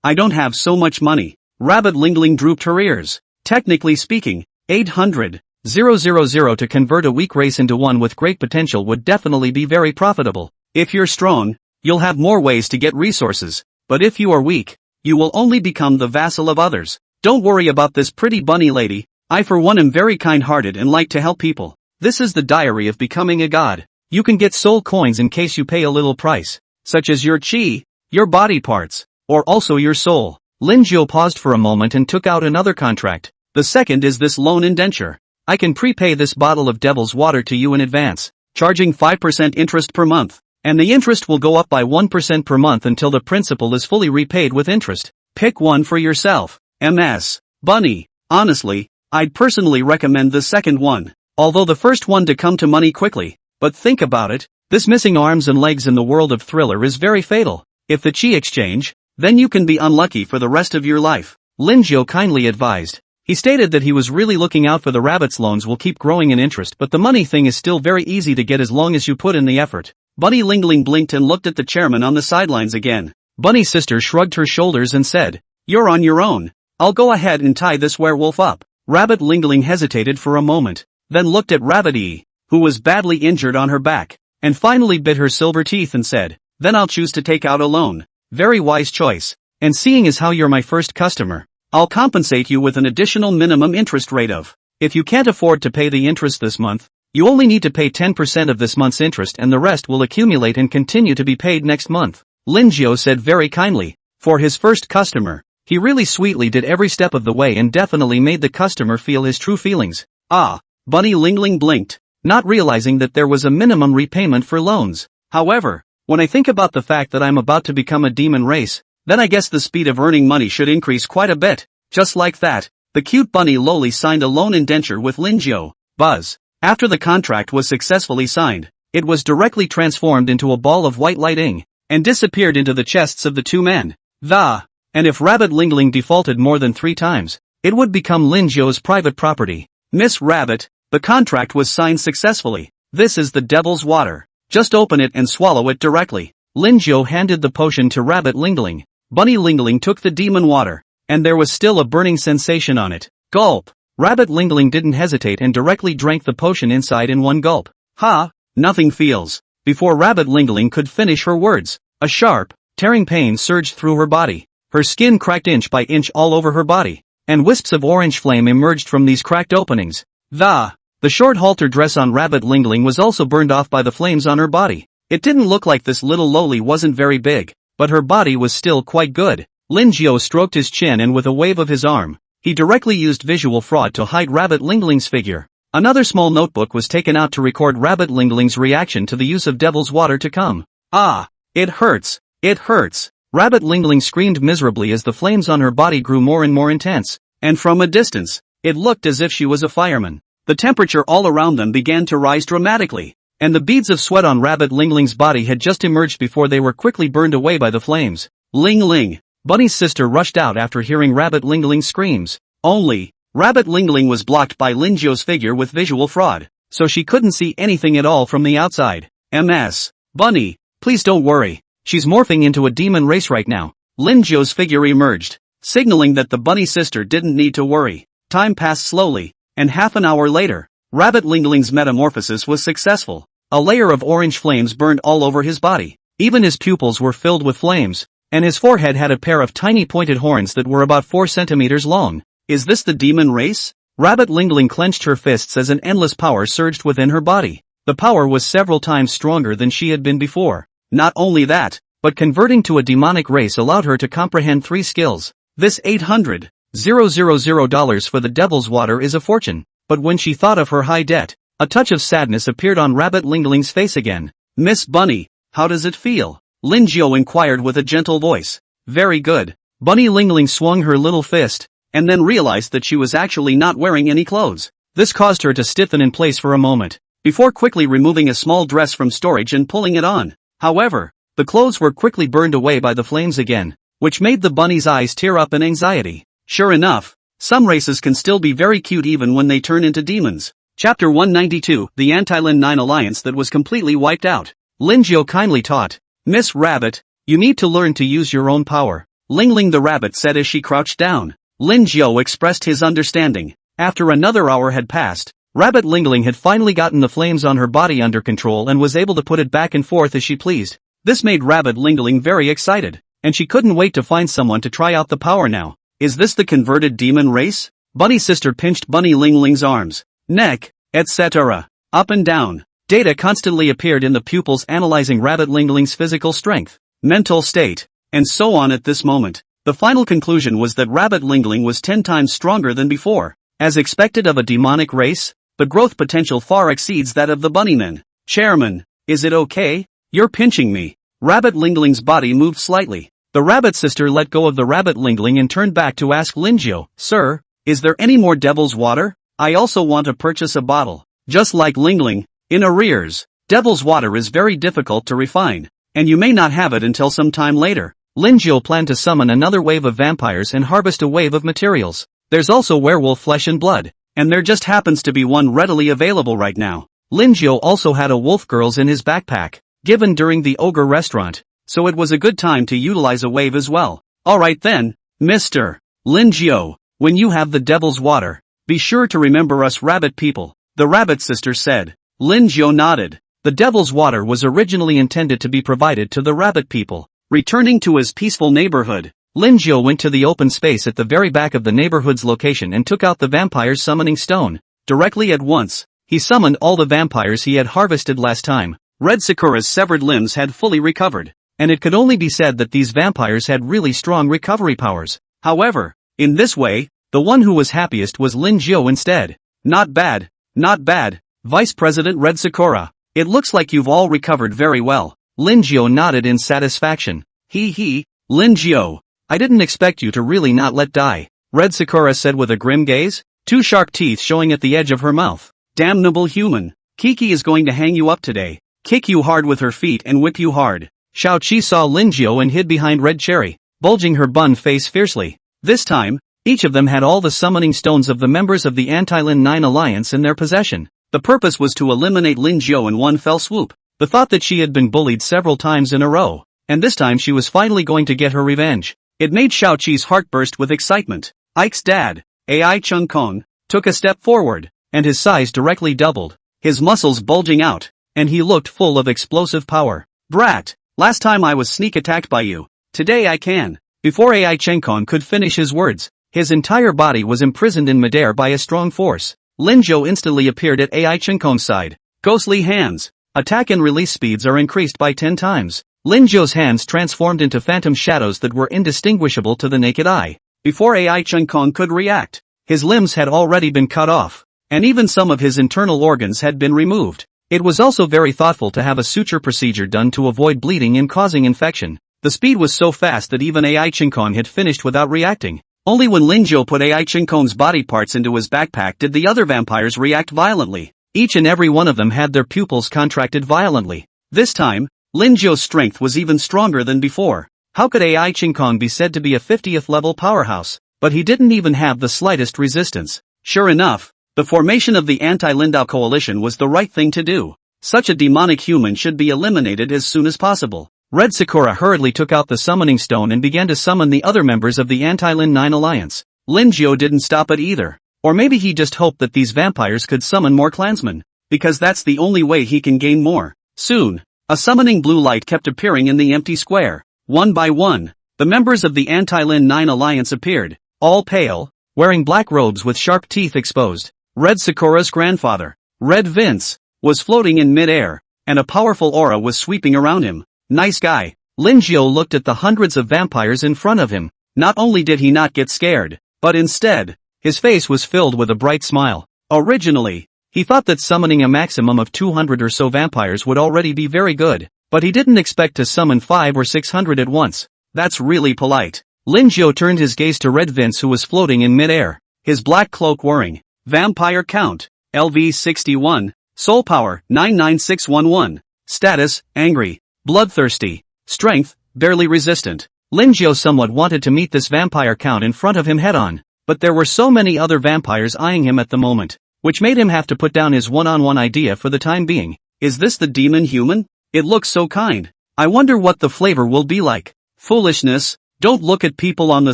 I don't have so much money. Rabbit Lingling drooped her ears. Technically speaking, 800,000 to convert a weak race into one with great potential would definitely be very profitable. If you're strong, you'll have more ways to get resources, but if you are weak, you will only become the vassal of others. Don't worry about this pretty bunny lady. I for one am very kind-hearted and like to help people. This is the diary of becoming a god. You can get soul coins in case you pay a little price, such as your chi, your body parts, or also your soul. Lin Jiao paused for a moment and took out another contract. The second is this loan indenture. I can prepay this bottle of devil's water to you in advance, charging 5% interest per month, and the interest will go up by 1% per month until the principal is fully repaid with interest. Pick one for yourself. MS. Bunny. Honestly, I'd personally recommend the second one, although the first one to come to money quickly. But think about it, this missing arms and legs in the world of Thriller is very fatal. If the chi exchange, then you can be unlucky for the rest of your life, Lin Jiao kindly advised. He stated that he was really looking out for the rabbit's loans will keep growing in interest, but the money thing is still very easy to get as long as you put in the effort. Bunny Lingling blinked and looked at the chairman on the sidelines again. Bunny's sister shrugged her shoulders and said, You're on your own. I'll go ahead and tie this werewolf up. Rabbit Lingling hesitated for a moment, then looked at Rabbit E, who was badly injured on her back, and finally bit her silver teeth and said, Then I'll choose to take out a loan. very wise choice. And seeing as how you're my first customer, I'll compensate you with an additional minimum interest rate of. If you can't afford to pay the interest this month, you only need to pay 10% of this month's interest and the rest will accumulate and continue to be paid next month. Lin Jiao said very kindly. For his first customer, he really sweetly did every step of the way and definitely made the customer feel his true feelings. Ah, Bunny Lingling blinked, not realizing that there was a minimum repayment for loans. However, when I think about the fact that I'm about to become a demon race, then I guess the speed of earning money should increase quite a bit. Just like that, the cute bunny Loli signed a loan indenture with Lin Jiao. Buzz. After the contract was successfully signed, it was directly transformed into a ball of white lighting, and disappeared into the chests of the two men. And if Rabbit Lingling defaulted more than 3 times, it would become Lin Jiao's private property. Miss Rabbit, the contract was signed successfully. This is the devil's water. Just open it and swallow it directly. Lin Jiao handed the potion to Rabbit Lingling. Bunny Lingling took the demon water, and there was still a burning sensation on it. Gulp! Rabbit Lingling didn't hesitate and directly drank the potion inside in one gulp. Ha! Nothing feels. Before Rabbit Lingling could finish her words, a sharp, tearing pain surged through her body. Her skin cracked inch by inch all over her body, and wisps of orange flame emerged from these cracked openings. The short halter dress on Rabbit Lingling was also burned off by the flames on her body. It didn't look like this little loli wasn't very big, but her body was still quite good. Lin Jiao stroked his chin and with a wave of his arm, he directly used visual fraud to hide Rabbit Lingling's figure. Another small notebook was taken out to record Rabbit Lingling's reaction to the use of devil's water to come. Ah! It hurts! It hurts! Rabbit Lingling screamed miserably as the flames on her body grew more and more intense, and from a distance, it looked as if she was a fireman. The temperature all around them began to rise dramatically, and the beads of sweat on Rabbit Lingling's body had just emerged before they were quickly burned away by the flames. Ling Ling! Bunny's sister rushed out after hearing Rabbit Lingling's screams. Only, Rabbit Lingling was blocked by Lin Jiao's figure with visual fraud, so she couldn't see anything at all from the outside. MS. Bunny, please don't worry, she's morphing into a demon race right now. Lin Jiao's figure emerged, signaling that the bunny sister didn't need to worry. Time passed slowly, and half an hour later, Rabbit Lingling's metamorphosis was successful. A layer of orange flames burned all over his body. Even his pupils were filled with flames, and his forehead had a pair of tiny pointed horns that were about 4 centimeters long. Is this the demon race? Rabbit Lingling clenched her fists as an endless power surged within her body. The power was several times stronger than she had been before. Not only that, but converting to a demonic race allowed her to comprehend 3 skills. This $800,000 for the devil's water is a fortune. But when she thought of her high debt, a touch of sadness appeared on Rabbit Lingling's face again. Miss Bunny, how does it feel? Lin Jiao inquired with a gentle voice. Very good. Bunny Lingling swung her little fist, and then realized that she was actually not wearing any clothes. This caused her to stiffen in place for a moment, before quickly removing a small dress from storage and pulling it on. However, the clothes were quickly burned away by the flames again, which made the bunny's eyes tear up in anxiety. Sure enough, some races can still be very cute even when they turn into demons. Chapter 192, the Anti-Lin 9 Alliance that was completely wiped out. Lin Jiao kindly taught, Miss Rabbit, you need to learn to use your own power. Lingling the rabbit said as she crouched down. Lin Jiao expressed his understanding. After another hour had passed, Rabbit Lingling had finally gotten the flames on her body under control and was able to put it back and forth as she pleased. This made Rabbit Lingling very excited, and she couldn't wait to find someone to try out the power now. Is this the converted demon race? Bunny sister pinched Bunny Lingling's arms, neck, etc. Up and down. Data constantly appeared in the pupils analyzing Rabbit Lingling's physical strength, mental state, and so on at this moment. The final conclusion was that Rabbit Lingling was 10 times stronger than before. As expected of a demonic race, the growth potential far exceeds that of the bunnymen. Chairman, is it okay? You're pinching me. Rabbit Lingling's body moved slightly. The rabbit sister let go of the Rabbit Lingling and turned back to ask Lin Jiao, Sir, is there any more devil's water? I also want to purchase a bottle. Just like Lingling, in arrears. Devil's water is very difficult to refine, and you may not have it until some time later. Lin Jiao planned to summon another wave of vampires and harvest a wave of materials. There's also werewolf flesh and blood, and there just happens to be one readily available right now. Lin Jiao also had a wolf girls in his backpack, given during the ogre restaurant, so it was a good time to utilize a wave as well. Alright then, Mr. Lin Jiao, when you have the devil's water, be sure to remember us rabbit people, the rabbit sister said. Lin Jiao nodded. The devil's water was originally intended to be provided to the rabbit people, Returning to his peaceful neighborhood, Lin Jiu went to the open space at the very back of the neighborhood's location and took out the vampire's summoning stone. Directly at once, he summoned all the vampires he had harvested last time. Red Sakura's severed limbs had fully recovered, and it could only be said that these vampires had really strong recovery powers. However, in this way, the one who was happiest was Lin Jiu instead. Not bad, not bad, Vice President Red Sakura. It looks like you've all recovered very well. Lin Jiu nodded in satisfaction. He, Lin Jiu. I didn't expect you to really not let die, Red Sakura said with a grim gaze, two sharp teeth showing at the edge of her mouth. Damnable human. Kiki is going to hang you up today, kick you hard with her feet and whip you hard. Shao Chi saw Lin Jiu and hid behind Red Cherry, bulging her bun face fiercely. This time, each of them had all the summoning stones of the members of the Anti-Lin 9 Alliance in their possession. The purpose was to eliminate Lin Jiu in one fell swoop. The thought that she had been bullied several times in a row, and this time she was finally going to get her revenge. It made Shao Chi's heart burst with excitement. Ike's dad, Ai Chung Kong, took a step forward, and his size directly doubled, his muscles bulging out, and he looked full of explosive power. Brat, last time I was sneak attacked by you, today I can. Before Ai Chung Kong could finish his words, his entire body was imprisoned in midair by a strong force. Lin Jiu instantly appeared at Ai Chung Kong's side. Ghostly hands. Attack and release speeds are increased by 10 times. Lin Jiu's hands transformed into phantom shadows that were indistinguishable to the naked eye. Before Ai Chung Kong could react, his limbs had already been cut off, and even some of his internal organs had been removed. It was also very thoughtful to have a suture procedure done to avoid bleeding and causing infection. The speed was so fast that even Ai Chung Kong had finished without reacting. Only when Lin Jiu put Ai Chung Kong's body parts into his backpack did the other vampires react violently. Each and every one of them had their pupils contracted violently. This time, Lin Jiu's strength was even stronger than before. How could Ai Chung Kong be said to be a 50th level powerhouse? But he didn't even have the slightest resistance. Sure enough, the formation of the Anti-Lindao coalition was the right thing to do. Such a demonic human should be eliminated as soon as possible. Red Sakura hurriedly took out the summoning stone and began to summon the other members of the Anti-Lin 9 Alliance. Lin Jiu didn't stop it either. Or maybe he just hoped that these vampires could summon more clansmen, because that's the only way he can gain more. Soon, a summoning blue light kept appearing in the empty square. One by one, the members of the Anti-Lin 9 Alliance appeared, all pale, wearing black robes with sharp teeth exposed. Red Sakura's grandfather, Red Vince, was floating in mid-air, and a powerful aura was sweeping around him. Nice guy. Lin Jiu looked at the hundreds of vampires in front of him. Not only did he not get scared, but instead, his face was filled with a bright smile. Originally, he thought that summoning a maximum of 200 or so vampires would already be very good, but he didn't expect to summon 500 or 600 at once. That's really polite. Lin Jiu turned his gaze to Red Vince, who was floating in mid-air, his black cloak wearing. Vampire count, LV 61, soul power 99611, status, angry, bloodthirsty, strength, barely resistant. Lin Jiu somewhat wanted to meet this vampire count in front of him head-on, but there were so many other vampires eyeing him at the moment, which made him have to put down his one-on-one idea for the time being. Is this the demon human? It looks so kind. I wonder what the flavor will be like. Foolishness, don't look at people on the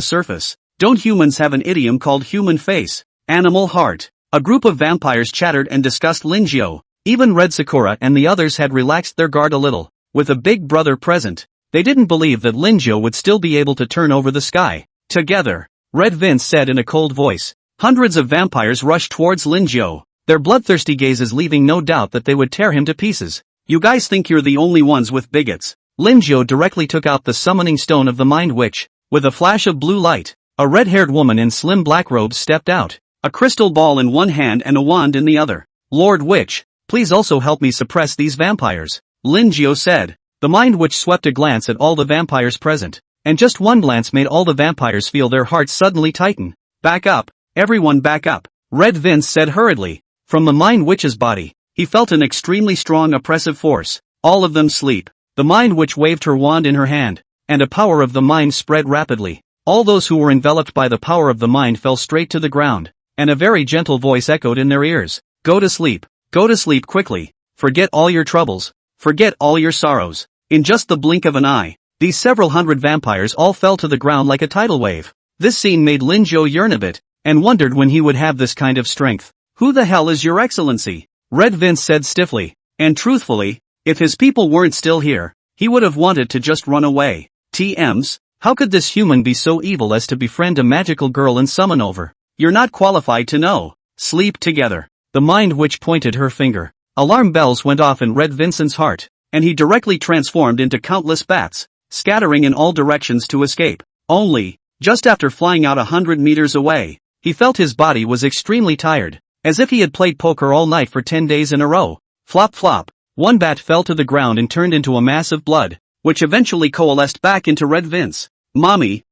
surface. Don't humans have an idiom called human face? Animal heart. A group of vampires chattered and discussed Lin Jiu. Even Red Sakura and the others had relaxed their guard a little. With a big brother present, they didn't believe that Lin Jiu would still be able to turn over the sky. Together, Red Vince said in a cold voice. Hundreds of vampires rushed towards Lin Jiu, their bloodthirsty gazes leaving no doubt that they would tear him to pieces. You guys think you're the only ones with bigots. Lin Jiu directly took out the summoning stone of the Mind Witch. With a flash of blue light, a red-haired woman in slim black robes stepped out, a crystal ball in one hand and a wand in the other. Lord Witch, please also help me suppress these vampires, Lin Jiu said. The Mind Witch swept a glance at all the vampires present, and just one glance made all the vampires feel their hearts suddenly tighten. Back up, everyone back up, Red Vince said hurriedly. From the Mind Witch's body, he felt an extremely strong oppressive force. All of them sleep. The Mind Witch waved her wand in her hand, and a power of the mind spread rapidly. All those who were enveloped by the power of the mind fell straight to the ground, and a very gentle voice echoed in their ears. Go to sleep quickly. Forget all your troubles. Forget all your sorrows. In just the blink of an eye, these several hundred vampires all fell to the ground like a tidal wave. This scene made Lin Jiu yearn a bit, and wondered when he would have this kind of strength. Who the hell is your excellency? Red Vince said stiffly, and truthfully, if his people weren't still here, he would have wanted to just run away. TMs, how could this human be so evil as to befriend a magical girl and summon over? You're not qualified to know. Sleep together. The mind witch pointed her finger. Alarm bells went off in Red Vincent's heart, and he directly transformed into countless bats, scattering in all directions to escape. Only, just after flying out 100 meters away, he felt his body was extremely tired, as if he had played poker all night for 10 days in a row. Flop flop. One bat fell to the ground and turned into a mass of blood, which eventually coalesced back into Red Vince. Mommy,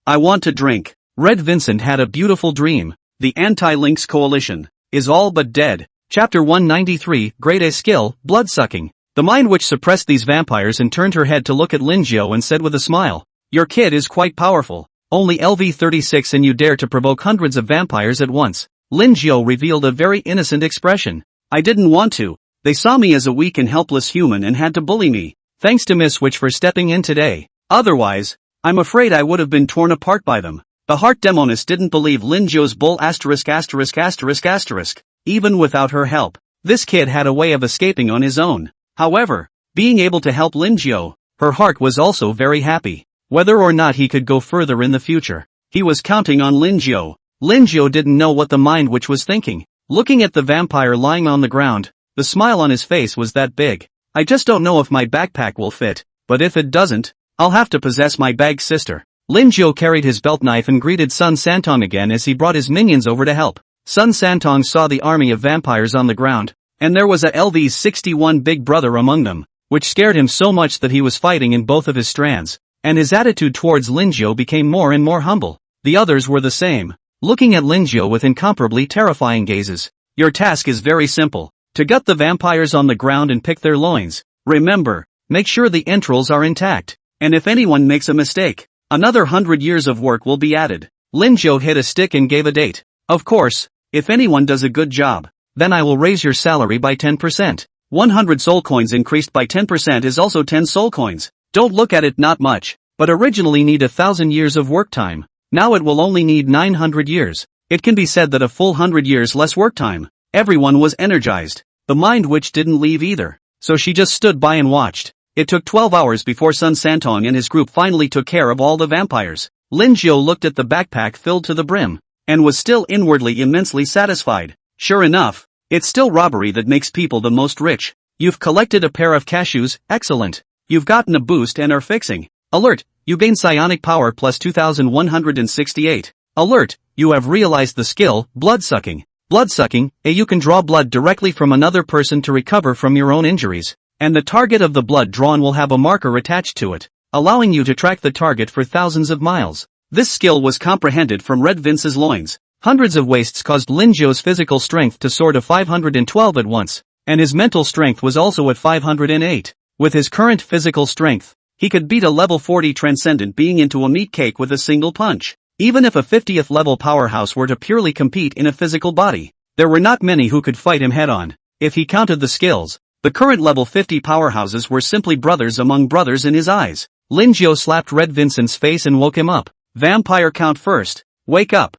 I want to drink. Red Vincent had a beautiful dream. The Anti-Lynx Coalition is all but dead. Chapter 193, Grade A Skill, Blood-Sucking. The mind witch suppressed these vampires and turned her head to look at Lin Jiao and said with a smile, "Your kid is quite powerful. Only LV36 and you dare to provoke hundreds of vampires at once." Lin Jiao revealed a very innocent expression. "I didn't want to. They saw me as a weak and helpless human and had to bully me. Thanks to Miss Witch for stepping in today. Otherwise, I'm afraid I would have been torn apart by them." The heart demoness didn't believe Lin Jiao's bull *******. Even without her help, this kid had a way of escaping on his own. However, being able to help Lin Jiao, her heart was also very happy. Whether or not he could go further in the future, he was counting on Lin Jiao. Lin Jiao didn't know what the mind witch was thinking. Looking at the vampire lying on the ground, the smile on his face was that big. "I just don't know if my backpack will fit, but if it doesn't, I'll have to possess my bag sister." Lin Jiao carried his belt knife and greeted Sun Santong again as he brought his minions over to help. Sun Santong saw the army of vampires on the ground, and there was a LV61 big brother among them, which scared him so much that he was fighting in both of his strands, and his attitude towards Lin Jiao became more and more humble. The others were the same, looking at Lin Jiao with incomparably terrifying gazes. "Your task is very simple. To gut the vampires on the ground and pick their loins. Remember, make sure the entrails are intact, and if anyone makes a mistake, another 100 years of work will be added." Lin Jiao hit a stick and gave a date. "Of course, if anyone does a good job, then I will raise your salary by 10%. 100 soul coins increased by 10% is also 10 soul coins. Don't look at it, not much, but originally need 1,000 years of work time. Now it will only need 900 years. It can be said that a full 100 years less work time." Everyone was energized. The mind witch didn't leave either, so she just stood by and watched. It took 12 hours before Sun Santong and his group finally took care of all the vampires. Lin Jiao looked at the backpack filled to the brim, and was still inwardly immensely satisfied. Sure enough, it's still robbery that makes people the most rich. You've collected a pair of cashews, excellent. You've gotten a boost and are fixing. Alert, you gain psionic power plus 2168. Alert, you have realized the skill, blood-sucking. Blood-sucking, you can draw blood directly from another person to recover from your own injuries, and the target of the blood drawn will have a marker attached to it, allowing you to track the target for thousands of miles. This skill was comprehended from Red Vince's loins. Hundreds of wastes caused Lin Jiao's physical strength to soar to 512 at once, and his mental strength was also at 508. With his current physical strength, he could beat a level 40 transcendent being into a meat cake with a single punch. Even if a 50th level powerhouse were to purely compete in a physical body, there were not many who could fight him head-on. If he counted the skills, the current level 50 powerhouses were simply brothers among brothers in his eyes. Lin Jiao slapped Red Vincent's face and woke him up. "Vampire count first. Wake up."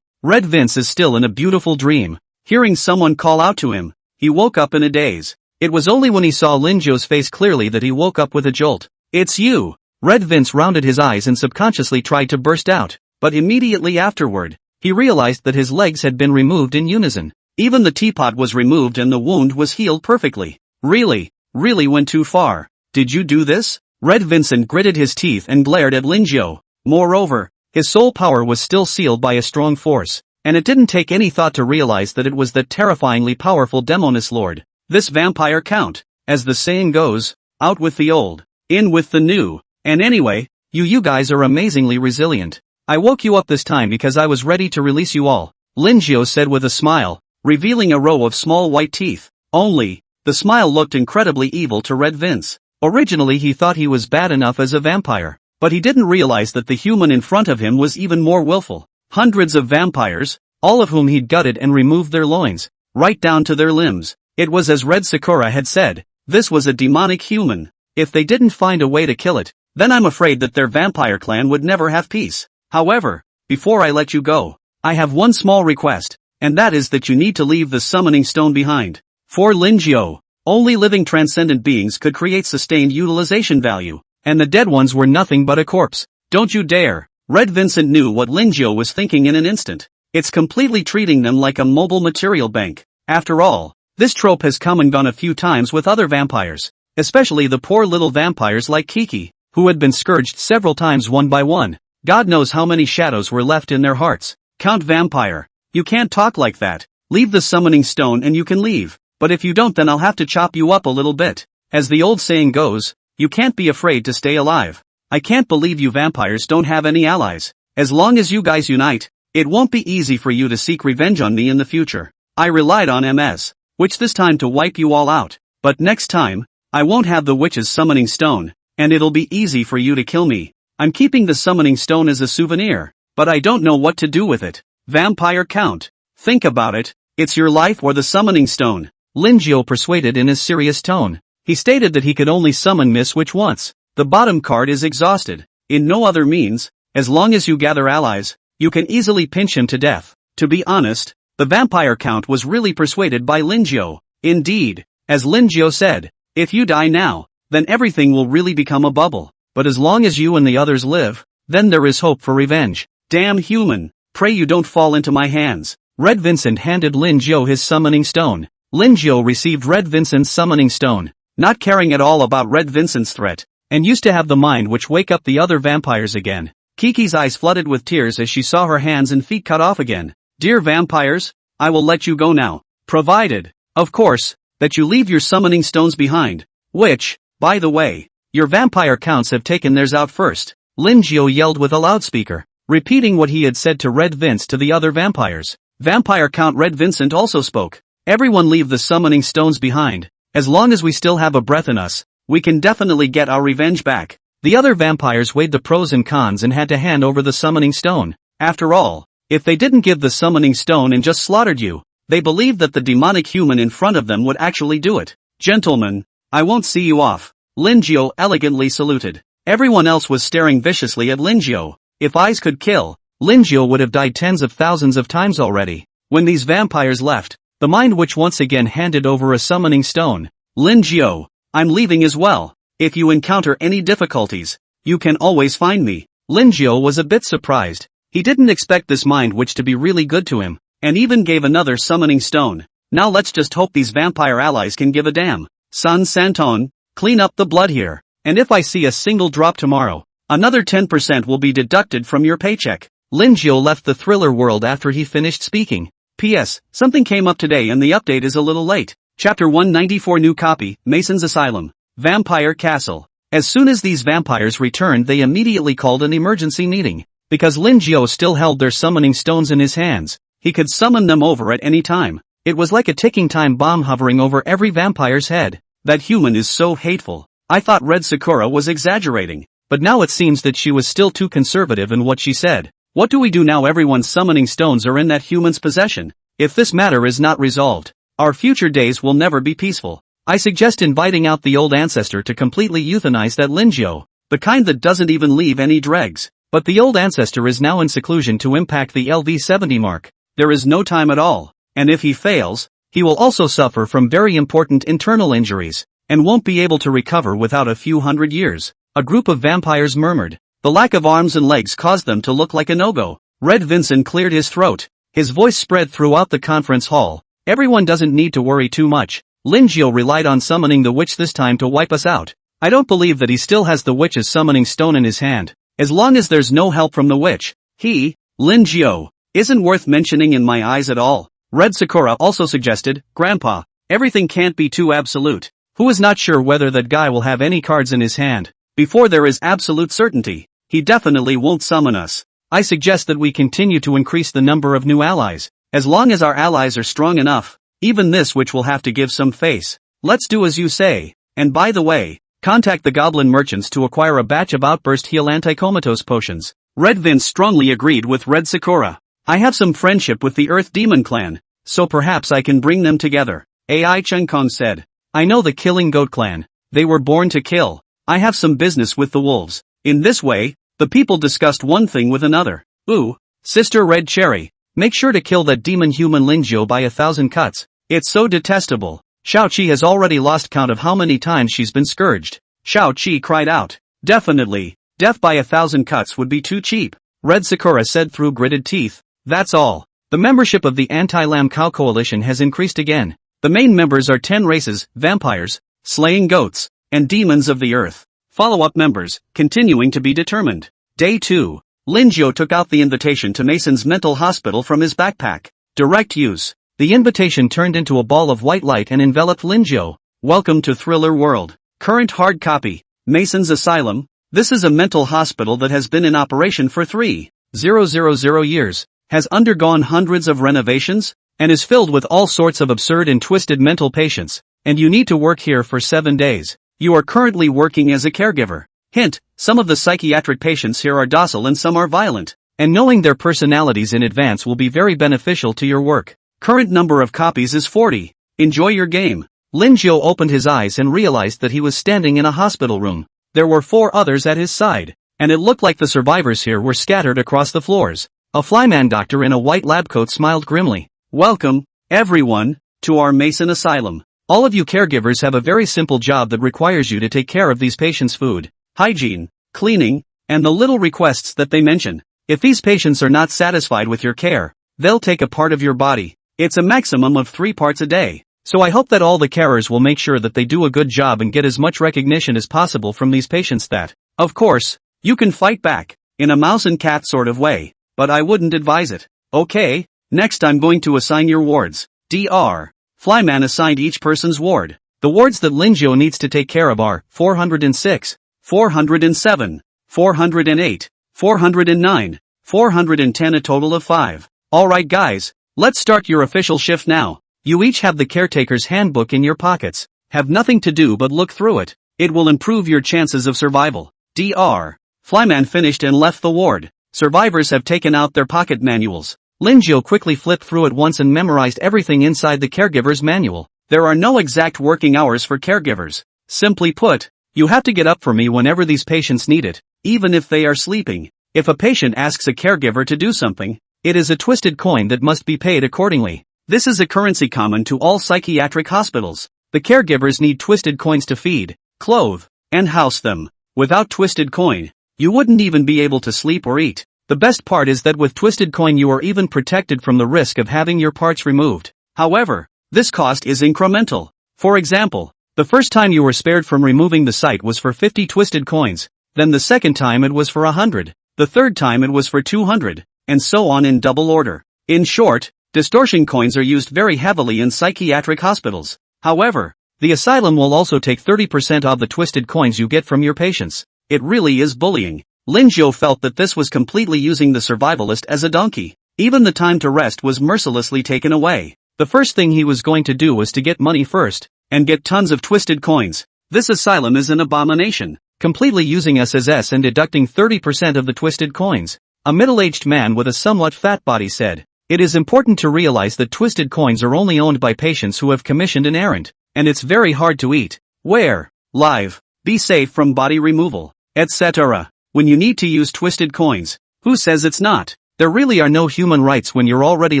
Red Vince is still in a beautiful dream. Hearing someone call out to him, he woke up in a daze. It was only when he saw Lin Jiao's face clearly that he woke up with a jolt. "It's you." Red Vince rounded his eyes and subconsciously tried to burst out. But immediately afterward, he realized that his legs had been removed in unison. Even the teapot was removed and the wound was healed perfectly. Really went too far. "Did you do this?" Red Vincent gritted his teeth and glared at Lin Jiao. Moreover, his soul power was still sealed by a strong force, and it didn't take any thought to realize that it was the terrifyingly powerful Demoness Lord. This vampire count, as the saying goes, out with the old, in with the new. And anyway, you guys are amazingly resilient. I woke you up this time because I was ready to release you all," Lin Jiao said with a smile, revealing a row of small white teeth. Only, the smile looked incredibly evil to Red Vince. Originally he thought he was bad enough as a vampire, but he didn't realize that the human in front of him was even more willful. Hundreds of vampires, all of whom he'd gutted and removed their loins, right down to their limbs. It was as Red Sakura had said, this was a demonic human. If they didn't find a way to kill it, then I'm afraid that their vampire clan would never have peace. However, before I let you go, I have one small request, and that is that you need to leave the summoning stone behind. For Lin Jiao, only living transcendent beings could create sustained utilization value. and the dead ones were nothing but a corpse. Don't you dare. Red Vincent knew what Lin Jiao was thinking in an instant. It's completely treating them like a mobile material bank. After all, this trope has come and gone a few times with other vampires, especially the poor little vampires like Kiki, who had been scourged several times one by one. God knows how many shadows were left in their hearts. Count Vampire, you can't talk like that. Leave the summoning stone and you can leave, but if you don't then I'll have to chop you up a little bit. As the old saying goes, you can't be afraid to stay alive. I can't believe you vampires don't have any allies. As long as you guys unite, it won't be easy for you to seek revenge on me in the future. I relied on MS, which this time to wipe you all out, but next time, I won't have the witch's summoning stone, and it'll be easy for you to kill me. I'm keeping the summoning stone as a souvenir, but I don't know what to do with it. Vampire Count. Think about it, it's your life or the summoning stone. Lin Jiao persuaded in his serious tone. He stated that he could only summon Miss Witch once. The bottom card is exhausted. In no other means, as long as you gather allies, you can easily pinch him to death. To be honest, the Vampire Count was really persuaded by Lin Jiao. Indeed, as Lin Jiao said, if you die now, then everything will really become a bubble. But as long as you and the others live, then there is hope for revenge. Damn human, pray you don't fall into my hands. Red Vincent handed Lin Jiao his summoning stone. Lin Jiao received Red Vincent's summoning stone, not caring at all about Red Vincent's threat, and used to have the mind which wake up the other vampires again. Kiki's eyes flooded with tears as she saw her hands and feet cut off again. Dear vampires, I will let you go now, provided, of course, that you leave your summoning stones behind, which, by the way, your vampire counts have taken theirs out first. Lin Jiao yelled with a loudspeaker, repeating what he had said to Red Vince to the other vampires. Vampire Count Red Vincent also spoke. Everyone leave the summoning stones behind. As long as we still have a breath in us, we can definitely get our revenge back. The other vampires weighed the pros and cons and had to hand over the summoning stone. After all, if they didn't give the summoning stone and just slaughtered you, they believed that the demonic human in front of them would actually do it. Gentlemen, I won't see you off. Lin Jiao elegantly saluted. Everyone else was staring viciously at Lin Jiao. If eyes could kill, Lin Jiao would have died tens of thousands of times already. When these vampires left, the Mind Witch once again handed over a summoning stone. Lin Jiao, I'm leaving as well. If you encounter any difficulties, you can always find me. Lin Jiao was a bit surprised. He didn't expect this Mind Witch to be really good to him, and even gave another summoning stone. Now let's just hope these vampire allies can give a damn. San Santon, clean up the blood here, and if I see a single drop tomorrow, another 10% will be deducted from your paycheck. Lin Jiao left the thriller world after he finished speaking. P.S. Something came up today and the update is a little late. Chapter 194 New copy, Mason's Asylum. Vampire Castle. As soon as these vampires returned they immediately called an emergency meeting. Because Lin Jiao still held their summoning stones in his hands, he could summon them over at any time. It was like a ticking time bomb hovering over every vampire's head. That human is so hateful. I thought Red Sakura was exaggerating, but now it seems that she was still too conservative in what she said. What do we do now? Everyone's summoning stones are in that human's possession. If this matter is not resolved, our future days will never be peaceful. I suggest inviting out the old ancestor to completely euthanize that Lin Jiao, the kind that doesn't even leave any dregs. But the old ancestor is now in seclusion to impact the LV70 mark. There is no time at all, and if he fails, he will also suffer from very important internal injuries, and won't be able to recover without a few hundred years. A group of vampires murmured. The lack of arms and legs caused them to look like a no-go. Red Vincent cleared his throat. His voice spread throughout the conference hall. Everyone doesn't need to worry too much. Lin Jiao relied on summoning the witch this time to wipe us out. I don't believe that he still has the witch's summoning stone in his hand. As long as there's no help from the witch, he, Lin Jiao, isn't worth mentioning in my eyes at all. Red Sakura also suggested, Grandpa, everything can't be too absolute. Who is not sure whether that guy will have any cards in his hand? Before there is absolute certainty, he definitely won't summon us. I suggest that we continue to increase the number of new allies. As long as our allies are strong enough, even this witch will have to give some face. Let's do as you say. And by the way, contact the goblin merchants to acquire a batch of Outburst Heal anti-comatose potions. Red Vince strongly agreed with Red Sakura. I have some friendship with the Earth Demon clan, so perhaps I can bring them together. Ai Chenkong said. I know the Killing Goat clan. They were born to kill. I have some business with the wolves. In this way, the people discussed one thing with another. Ooh, Sister Red Cherry, make sure to kill that demon human Lin Jiao by 1,000 cuts. It's so detestable. Xiao Qi has already lost count of how many times she's been scourged. Xiao Qi cried out. Definitely. Death by 1,000 cuts would be too cheap, Red Sakura said through gritted teeth. That's all. The membership of the Anti-Lamb Cow Coalition has increased again. The main members are 10 races, vampires, slaying goats, and demons of the earth. Follow-up members, continuing to be determined. Day 2. Linjo took out the invitation to Mason's mental hospital from his backpack. Direct use. The invitation turned into a ball of white light and enveloped Linjo. Welcome to Thriller World. Current hard copy. Mason's Asylum. This is a mental hospital that has been in operation for 3,000 years, has undergone hundreds of renovations, and is filled with all sorts of absurd and twisted mental patients, and you need to work here for 7 days. You are currently working as a caregiver. Hint, some of the psychiatric patients here are docile and some are violent, and knowing their personalities in advance will be very beneficial to your work. Current number of copies is 40. Enjoy your game. Linjo opened his eyes and realized that he was standing in a hospital room. There were 4 others at his side, and it looked like the survivors here were scattered across the floors. A flyman doctor in a white lab coat smiled grimly. Welcome, everyone, to our Mason Asylum. All of you caregivers have a very simple job that requires you to take care of these patients' food, hygiene, cleaning, and the little requests that they mention. If these patients are not satisfied with your care, they'll take a part of your body. It's a maximum of 3 parts a day. So I hope that all the carers will make sure that they do a good job and get as much recognition as possible from these patients that, of course, you can fight back, in a mouse and cat sort of way, but I wouldn't advise it. Okay, next I'm going to assign your wards. Dr. Flyman assigned each person's ward. The wards that Linjo needs to take care of are 406, 407, 408, 409, 410, a total of 5. Alright guys, let's start your official shift now. You each have the caretaker's handbook in your pockets. Have nothing to do but look through it. It will improve your chances of survival. Dr. Flyman finished and left the ward. Survivors have taken out their pocket manuals. Linjo quickly flipped through it once and memorized everything inside the caregiver's manual. There are no exact working hours for caregivers. Simply put, you have to get up for me whenever these patients need it, even if they are sleeping. If a patient asks a caregiver to do something, it is a twisted coin that must be paid accordingly. This is a currency common to all psychiatric hospitals. The caregivers need twisted coins to feed, clothe, and house them. Without twisted coin, you wouldn't even be able to sleep or eat. The best part is that with twisted coin you are even protected from the risk of having your parts removed. However, this cost is incremental. For example, the first time you were spared from removing the site was for 50 twisted coins, then the second time it was for 100, the third time it was for 200, and so on in double order. In short, distortion coins are used very heavily in psychiatric hospitals. However, the asylum will also take 30% of the twisted coins you get from your patients. It really is bullying. Linjo felt that this was completely using the survivalist as a donkey. Even the time to rest was mercilessly taken away. The first thing he was going to do was to get money first, and get tons of twisted coins. This asylum is an abomination, completely using SSS and deducting 30% of the twisted coins. A middle-aged man with a somewhat fat body said, "It is important to realize that twisted coins are only owned by patients who have commissioned an errand, and it's very hard to eat, wear, live, be safe from body removal, etc. when you need to use twisted coins. Who says it's not? There really are no human rights when you're already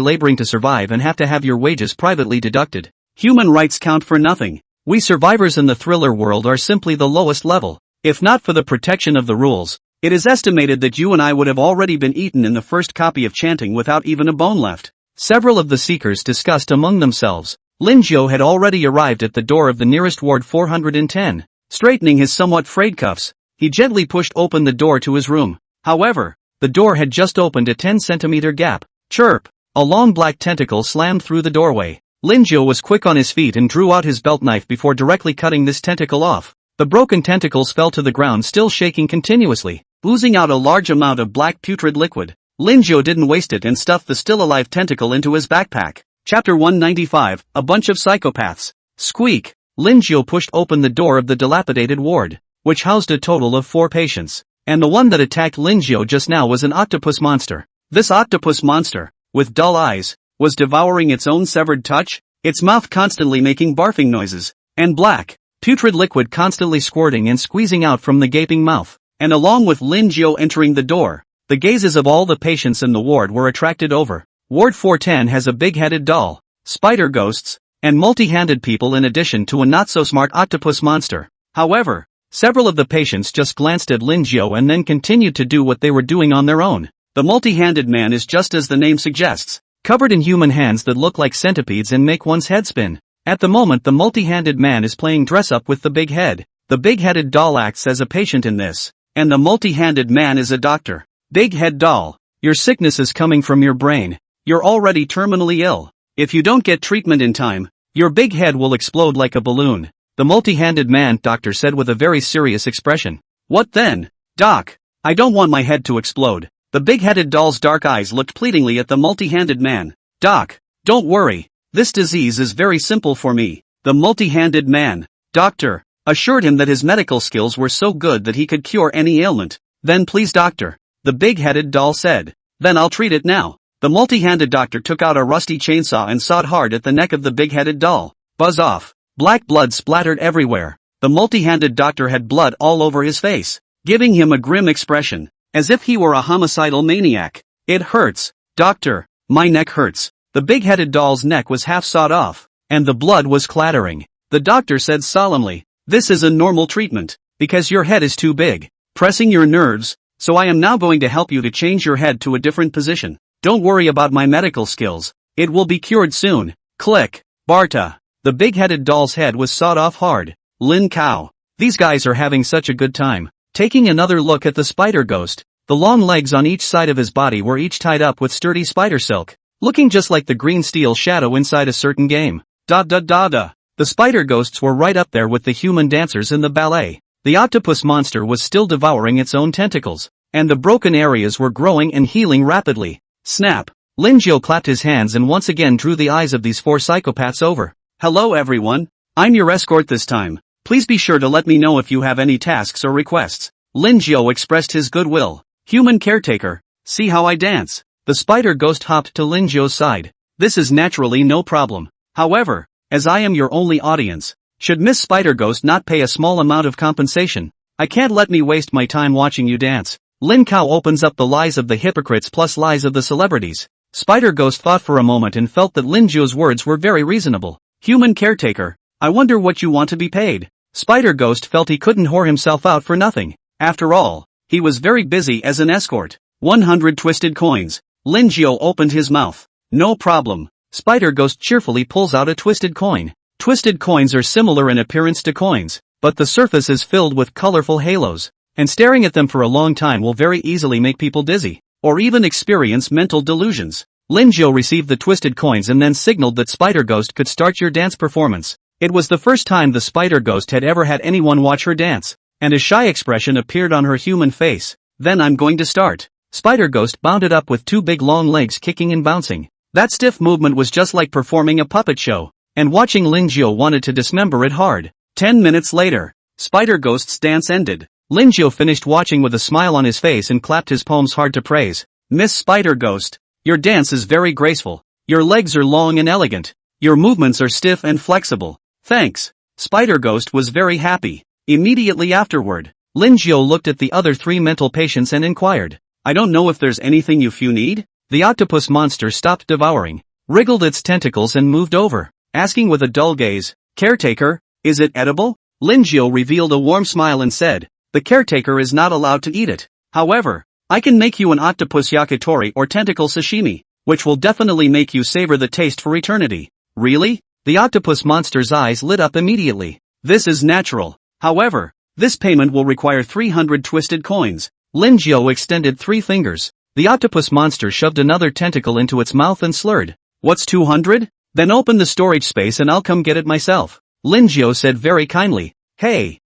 laboring to survive and have to have your wages privately deducted. Human rights count for nothing. We survivors in the thriller world are simply the lowest level. If not for the protection of the rules, it is estimated that you and I would have already been eaten in the first copy of Chanting without even a bone left." Several of the seekers discussed among themselves. Linjo had already arrived at the door of the nearest ward 410. Straightening his somewhat frayed cuffs, he gently pushed open the door to his room. However, the door had just opened a 10-centimeter gap. Chirp! A long black tentacle slammed through the doorway. Linjo was quick on his feet and drew out his belt knife before directly cutting this tentacle off. The broken tentacles fell to the ground, still shaking continuously, oozing out a large amount of black putrid liquid. Linjo didn't waste it and stuffed the still-alive tentacle into his backpack. Chapter 195, A Bunch of Psychopaths. Squeak! Linjo pushed open the door of the dilapidated ward, which housed a total of 4 patients. And the one that attacked Linjo just now was an octopus monster. This octopus monster, with dull eyes, was devouring its own severed touch, its mouth constantly making barfing noises, and black, putrid liquid constantly squirting and squeezing out from the gaping mouth. And along with Linjo entering the door, the gazes of all the patients in the ward were attracted over. Ward 410 has a big-headed doll, spider ghosts, and multi-handed people in addition to a not-so-smart octopus monster. However, Several of the patients just glanced at Lin Jiao and then continued to do what they were doing on their own. The multi-handed man is just as the name suggests, covered in human hands that look like centipedes and make one's head spin. At the moment the multi-handed man is playing dress-up with the big head. The big-headed doll acts as a patient in this, and the multi-handed man is a doctor. Big head doll, your sickness is coming from your brain. You're already terminally ill. If you don't get treatment in time, your big head will explode like a balloon. The multi-handed man doctor said with a very serious expression. What then? Doc, I don't want my head to explode. The big-headed doll's dark eyes looked pleadingly at the multi-handed man. Doc, don't worry. This disease is very simple for me. The multi-handed man, doctor, assured him that his medical skills were so good that he could cure any ailment. Then please doctor, the big-headed doll said. Then I'll treat it now. The multi-handed doctor took out a rusty chainsaw and sawed hard at the neck of the big-headed doll. Buzz off. Black blood splattered everywhere. The multi-handed doctor had blood all over his face, giving him a grim expression, as if he were a homicidal maniac. It hurts, doctor, my neck hurts. The big-headed doll's neck was half sawed off, and the blood was clattering. The doctor said solemnly, this is a normal treatment, because your head is too big, pressing your nerves, so I am now going to help you to change your head to a different position. Don't worry about my medical skills, it will be cured soon. Click. Barta. The big-headed doll's head was sawed off hard. Lin Kao. These guys are having such a good time. Taking another look at the spider ghost, the long legs on each side of his body were each tied up with sturdy spider silk, looking just like the green steel shadow inside a certain game. The spider ghosts were right up there with the human dancers in the ballet. The octopus monster was still devouring its own tentacles, and the broken areas were growing and healing rapidly. Snap! Lin Jiao clapped his hands and once again drew the eyes of these four psychopaths over. Hello everyone, I'm your escort this time. Please be sure to let me know if you have any tasks or requests. Lin Jiao expressed his goodwill. Human caretaker, see how I dance. The spider ghost hopped to Lin Jiao's side. This is naturally no problem. However, as I am your only audience, should Miss Spider Ghost not pay a small amount of compensation? I can't let me waste my time watching you dance. Lin Kao opens up the lies of the hypocrites plus lies of the celebrities. Spider Ghost thought for a moment and felt that Lin Jiao's words were very reasonable. Human caretaker, I wonder what you want to be paid. Spider Ghost felt he couldn't whore himself out for nothing. After all, he was very busy as an escort. 100 twisted coins. Lin Jiao opened his mouth. No problem. Spider Ghost cheerfully pulls out a twisted coin. Twisted coins are similar in appearance to coins, but the surface is filled with colorful halos, and staring at them for a long time will very easily make people dizzy, or even experience mental delusions. Lin Jiao received the twisted coins and then signaled that Spider Ghost could start your dance performance. It was the first time the Spider Ghost had ever had anyone watch her dance, and a shy expression appeared on her human face. Then I'm going to start. Spider Ghost bounded up with two big long legs kicking and bouncing. That stiff movement was just like performing a puppet show, and watching Lin Jiao wanted to dismember it hard. 10 minutes later, Spider Ghost's dance ended. Lin Jiao finished watching with a smile on his face and clapped his palms hard to praise. Miss Spider Ghost, your dance is very graceful. Your legs are long and elegant. Your movements are stiff and flexible. Thanks. Spider Ghost was very happy. Immediately afterward, Lin Jiao looked at the other three mental patients and inquired, I don't know if there's anything you few need? The octopus monster stopped devouring, wriggled its tentacles and moved over, asking with a dull gaze, Caretaker, is it edible? Lin Jiao revealed a warm smile and said, the caretaker is not allowed to eat it. However, I can make you an octopus yakitori or tentacle sashimi, which will definitely make you savor the taste for eternity. Really? The octopus monster's eyes lit up immediately. This is natural. However, this payment will require 300 twisted coins. Lin Jiao extended 3 fingers. The octopus monster shoved another tentacle into its mouth and slurred. What's 200? Then open the storage space and I'll come get it myself. Lin Jiao said very kindly. Hey,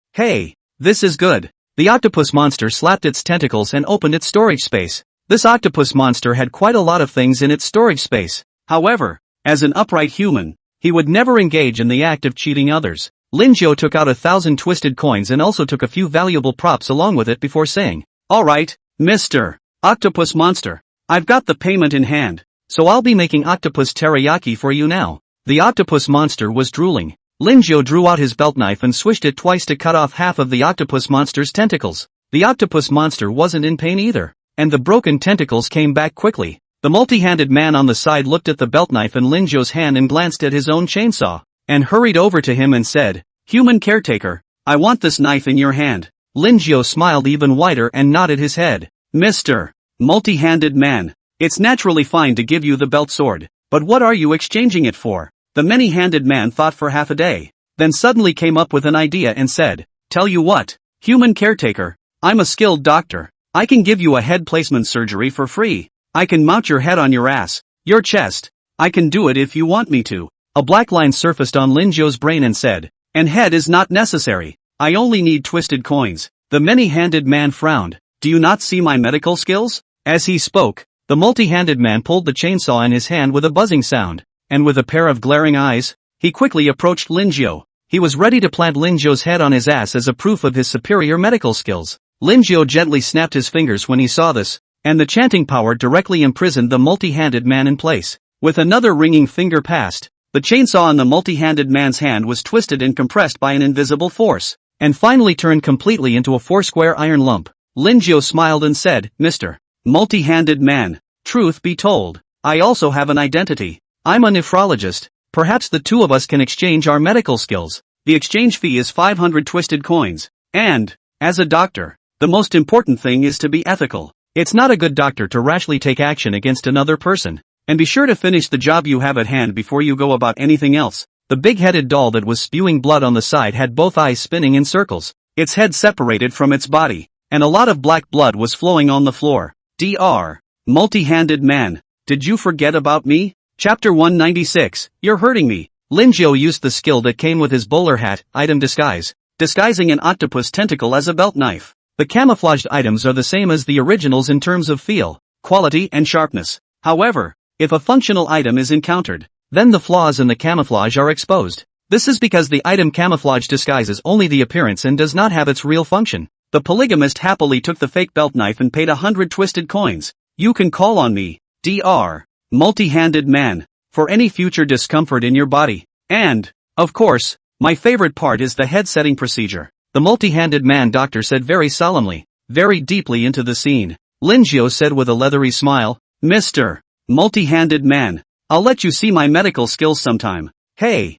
this is good. The octopus monster slapped its tentacles and opened its storage space. This octopus monster had quite a lot of things in its storage space. However, as an upright human, he would never engage in the act of cheating others. Lin Jiao took out 1,000 twisted coins and also took a few valuable props along with it before saying, Alright, Mr. Octopus Monster, I've got the payment in hand, so I'll be making octopus teriyaki for you now. The octopus monster was drooling. Lin Jiao drew out his belt knife and swished it twice to cut off half of the octopus monster's tentacles. The octopus monster wasn't in pain either, and the broken tentacles came back quickly. The multi-handed man on the side looked at the belt knife in Lin Jiao's hand and glanced at his own chainsaw, and hurried over to him and said, Human caretaker, I want this knife in your hand. Lin Jiao smiled even wider and nodded his head. Mr. Multi-handed man. It's naturally fine to give you the belt sword, but what are you exchanging it for? The many-handed man thought for half a day, then suddenly came up with an idea and said, tell you what, human caretaker, I'm a skilled doctor. I can give you a head placement surgery for free. I can mount your head on your ass, your chest. I can do it if you want me to. A black line surfaced on Lin Jiao's brain and said, and head is not necessary. I only need twisted coins. The many-handed man frowned. Do you not see my medical skills? As he spoke, the multi-handed man pulled the chainsaw in his hand with a buzzing sound, and with a pair of glaring eyes, he quickly approached Lin Jiao. He was ready to plant Lin Jiao's head on his ass as a proof of his superior medical skills. Lin Jiao gently snapped his fingers when he saw this, and the chanting power directly imprisoned the multi-handed man in place. With another ringing finger passed, the chainsaw on the multi-handed man's hand was twisted and compressed by an invisible force, and finally turned completely into a four-square iron lump. Lin Jiao smiled and said, Mr. Multi-handed man, truth be told, I also have an identity. I'm a nephrologist. Perhaps the two of us can exchange our medical skills. The exchange fee is 500 twisted coins. And, as a doctor, the most important thing is to be ethical. It's not a good doctor to rashly take action against another person. And be sure to finish the job you have at hand before you go about anything else. The big-headed doll that was spewing blood on the side had both eyes spinning in circles, its head separated from its body, and a lot of black blood was flowing on the floor. Dr. Multi-handed man, did you forget about me? Chapter 196, You're hurting me. Lin Jiao used the skill that came with his bowler hat, item disguise, disguising an octopus tentacle as a belt knife. The camouflaged items are the same as the originals in terms of feel, quality and sharpness. However, if a functional item is encountered, then the flaws in the camouflage are exposed. This is because the item camouflage disguises only the appearance and does not have its real function. The polygamist happily took the fake belt knife and paid 100 twisted coins. You can call on me, Dr. Multi-handed man, for any future discomfort in your body. And, of course, my favorite part is the head setting procedure. The multi-handed man doctor said very solemnly, very deeply into the scene. Lin Jiao said with a leathery smile, Mr. Multi-handed man, I'll let you see my medical skills sometime. Hey,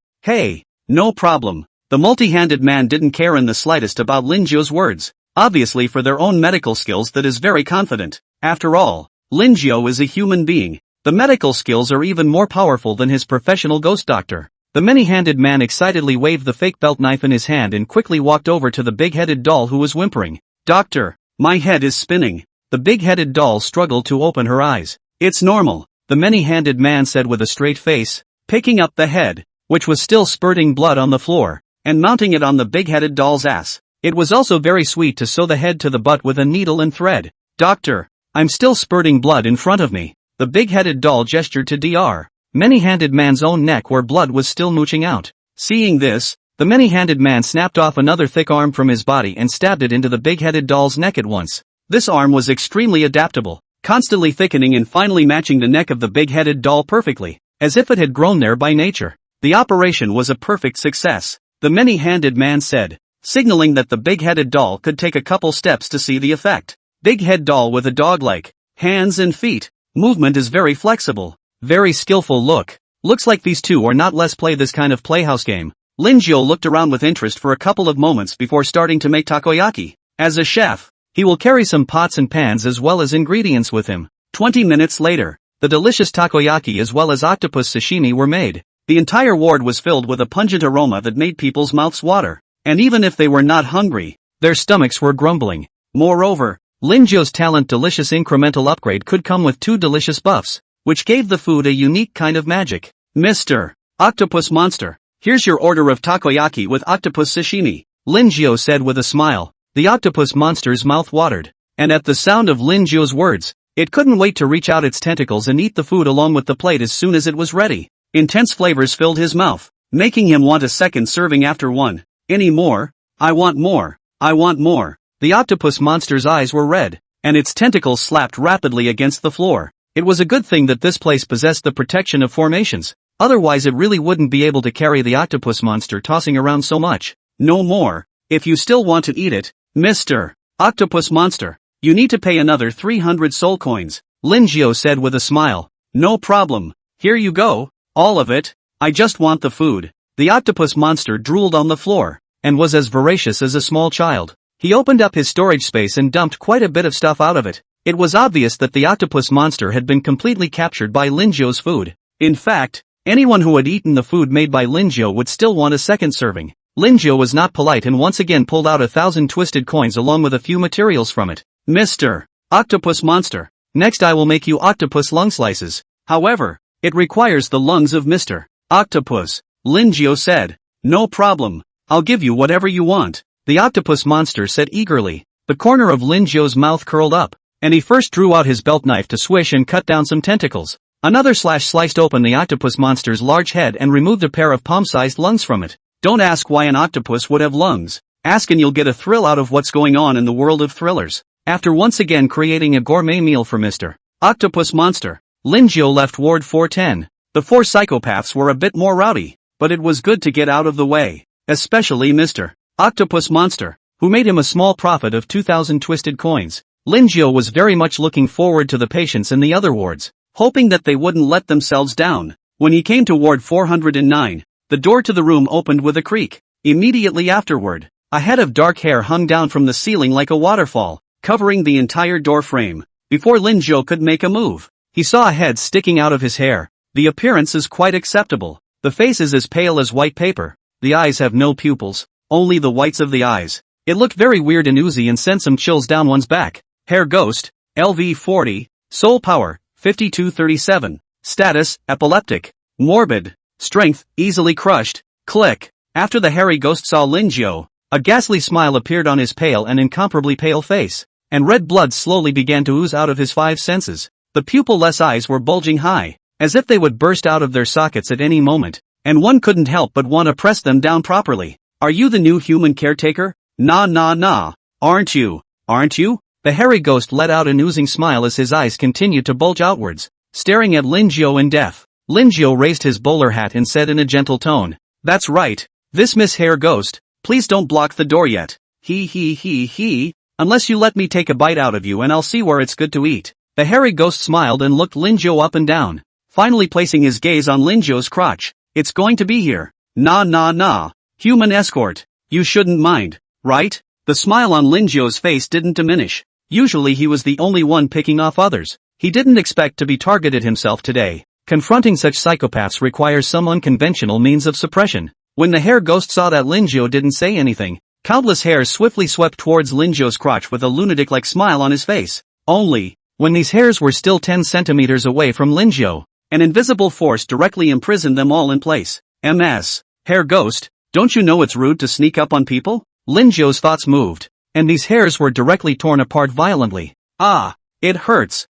no problem. The multi-handed man didn't care in the slightest about Lin Jiao's words. Obviously for their own medical skills that is very confident. After all, Lin Jiao is a human being. The medical skills are even more powerful than his professional ghost doctor. The many-handed man excitedly waved the fake belt knife in his hand and quickly walked over to the big-headed doll who was whimpering. Doctor, my head is spinning. The big-headed doll struggled to open her eyes. It's normal, the many-handed man said with a straight face, picking up the head, which was still spurting blood on the floor, and mounting it on the big-headed doll's ass. It was also very sweet to sew the head to the butt with a needle and thread. Doctor, I'm still spurting blood in front of me. The big-headed doll gestured to Dr. Many-handed man's own neck where blood was still mooching out. Seeing this, the many-handed man snapped off another thick arm from his body and stabbed it into the big-headed doll's neck at once. This arm was extremely adaptable, constantly thickening and finally matching the neck of the big-headed doll perfectly, as if it had grown there by nature. The operation was a perfect success, the many-handed man said, signaling that the big-headed doll could take a couple steps to see the effect. Big-head doll with a dog-like hands and feet. Movement is very flexible. Very skillful look. Looks like these two or not less play this kind of playhouse game. Lin Jiao looked around with interest for a couple of moments before starting to make takoyaki. As a chef, he will carry some pots and pans as well as ingredients with him. 20 minutes later, the delicious takoyaki as well as octopus sashimi were made. The entire ward was filled with a pungent aroma that made people's mouths water. And even if they were not hungry, their stomachs were grumbling. Moreover, Lin Jiao's talent delicious incremental upgrade could come with 2 delicious buffs, which gave the food a unique kind of magic. Mr. Octopus Monster, here's your order of takoyaki with octopus sashimi, Lin Jiao said with a smile. The octopus monster's mouth watered, and at the sound of Lin Jiao's words, it couldn't wait to reach out its tentacles and eat the food along with the plate as soon as it was ready. Intense flavors filled his mouth, making him want a second serving after one. Any more? I want more. I want more. The octopus monster's eyes were red, and its tentacles slapped rapidly against the floor. It was a good thing that this place possessed the protection of formations, otherwise it really wouldn't be able to carry the octopus monster tossing around so much. No more. If you still want to eat it, Mr. Octopus Monster, you need to pay another 300 soul coins, Lin Jiao said with a smile. No problem. Here you go. All of it. I just want the food. The octopus monster drooled on the floor, and was as voracious as a small child. He opened up his storage space and dumped quite a bit of stuff out of it. It was obvious that the octopus monster had been completely captured by Linjo's food. In fact, anyone who had eaten the food made by Linjo would still want a second serving. Linjo was not polite and once again pulled out 1,000 twisted coins along with a few materials from it. Mr. Octopus Monster, next I will make you octopus lung slices. However, it requires the lungs of Mr. Octopus. Linjo said. No problem, I'll give you whatever you want, the octopus monster said eagerly. The corner of Linjo's mouth curled up, and he first drew out his belt knife to swish and cut down some tentacles. Another slash sliced open the octopus monster's large head and removed a pair of palm-sized lungs from it. Don't ask why an octopus would have lungs. Ask and you'll get a thrill out of what's going on in the world of thrillers. After once again creating a gourmet meal for Mr. Octopus Monster, Linjo left Ward 410. The 4 psychopaths were a bit more rowdy, but it was good to get out of the way. Especially Mr. Octopus Monster, who made him a small profit of 2,000 twisted coins. Linjo was very much looking forward to the patients in the other wards, hoping that they wouldn't let themselves down. When he came to Ward 409, the door to the room opened with a creak. Immediately afterward, a head of dark hair hung down from the ceiling like a waterfall, covering the entire door frame. Before Linjo could make a move, he saw a head sticking out of his hair. The appearance is quite acceptable. The face is as pale as white paper. The eyes have no pupils, only the whites of the eyes. It looked very weird and oozy and sent some chills down one's back. Hair Ghost, LV 40, Soul Power, 5237, Status, Epileptic, Morbid, Strength, Easily Crushed, Click. After the hairy ghost saw Linjo, a ghastly smile appeared on his pale and incomparably pale face, and red blood slowly began to ooze out of his 5 senses. The pupil-less eyes were bulging high, as if they would burst out of their sockets at any moment, and one couldn't help but want to press them down properly. Are you the new human caretaker? Nah. Aren't you? Aren't you? The hairy ghost let out an oozing smile as his eyes continued to bulge outwards, staring at Linjo in death. Linjo raised his bowler hat and said in a gentle tone, That's right, this Miss Hair Ghost, please don't block the door yet. He, unless you let me take a bite out of you and I'll see where it's good to eat. The hairy ghost smiled and looked Linjo up and down, finally placing his gaze on Linjo's crotch. It's going to be here. Nah. Human escort. You shouldn't mind, right? The smile on Linjo's face didn't diminish. Usually he was the only one picking off others. He didn't expect to be targeted himself today. Confronting such psychopaths requires some unconventional means of suppression. When the hair ghost saw that Linjo didn't say anything, countless hairs swiftly swept towards Linjo's crotch with a lunatic-like smile on his face. Only, when these hairs were still 10 centimeters away from Linjo, an invisible force directly imprisoned them all in place. MS. Hair ghost, don't you know it's rude to sneak up on people? Linjo's thoughts moved, and these hairs were directly torn apart violently. Ah, it hurts,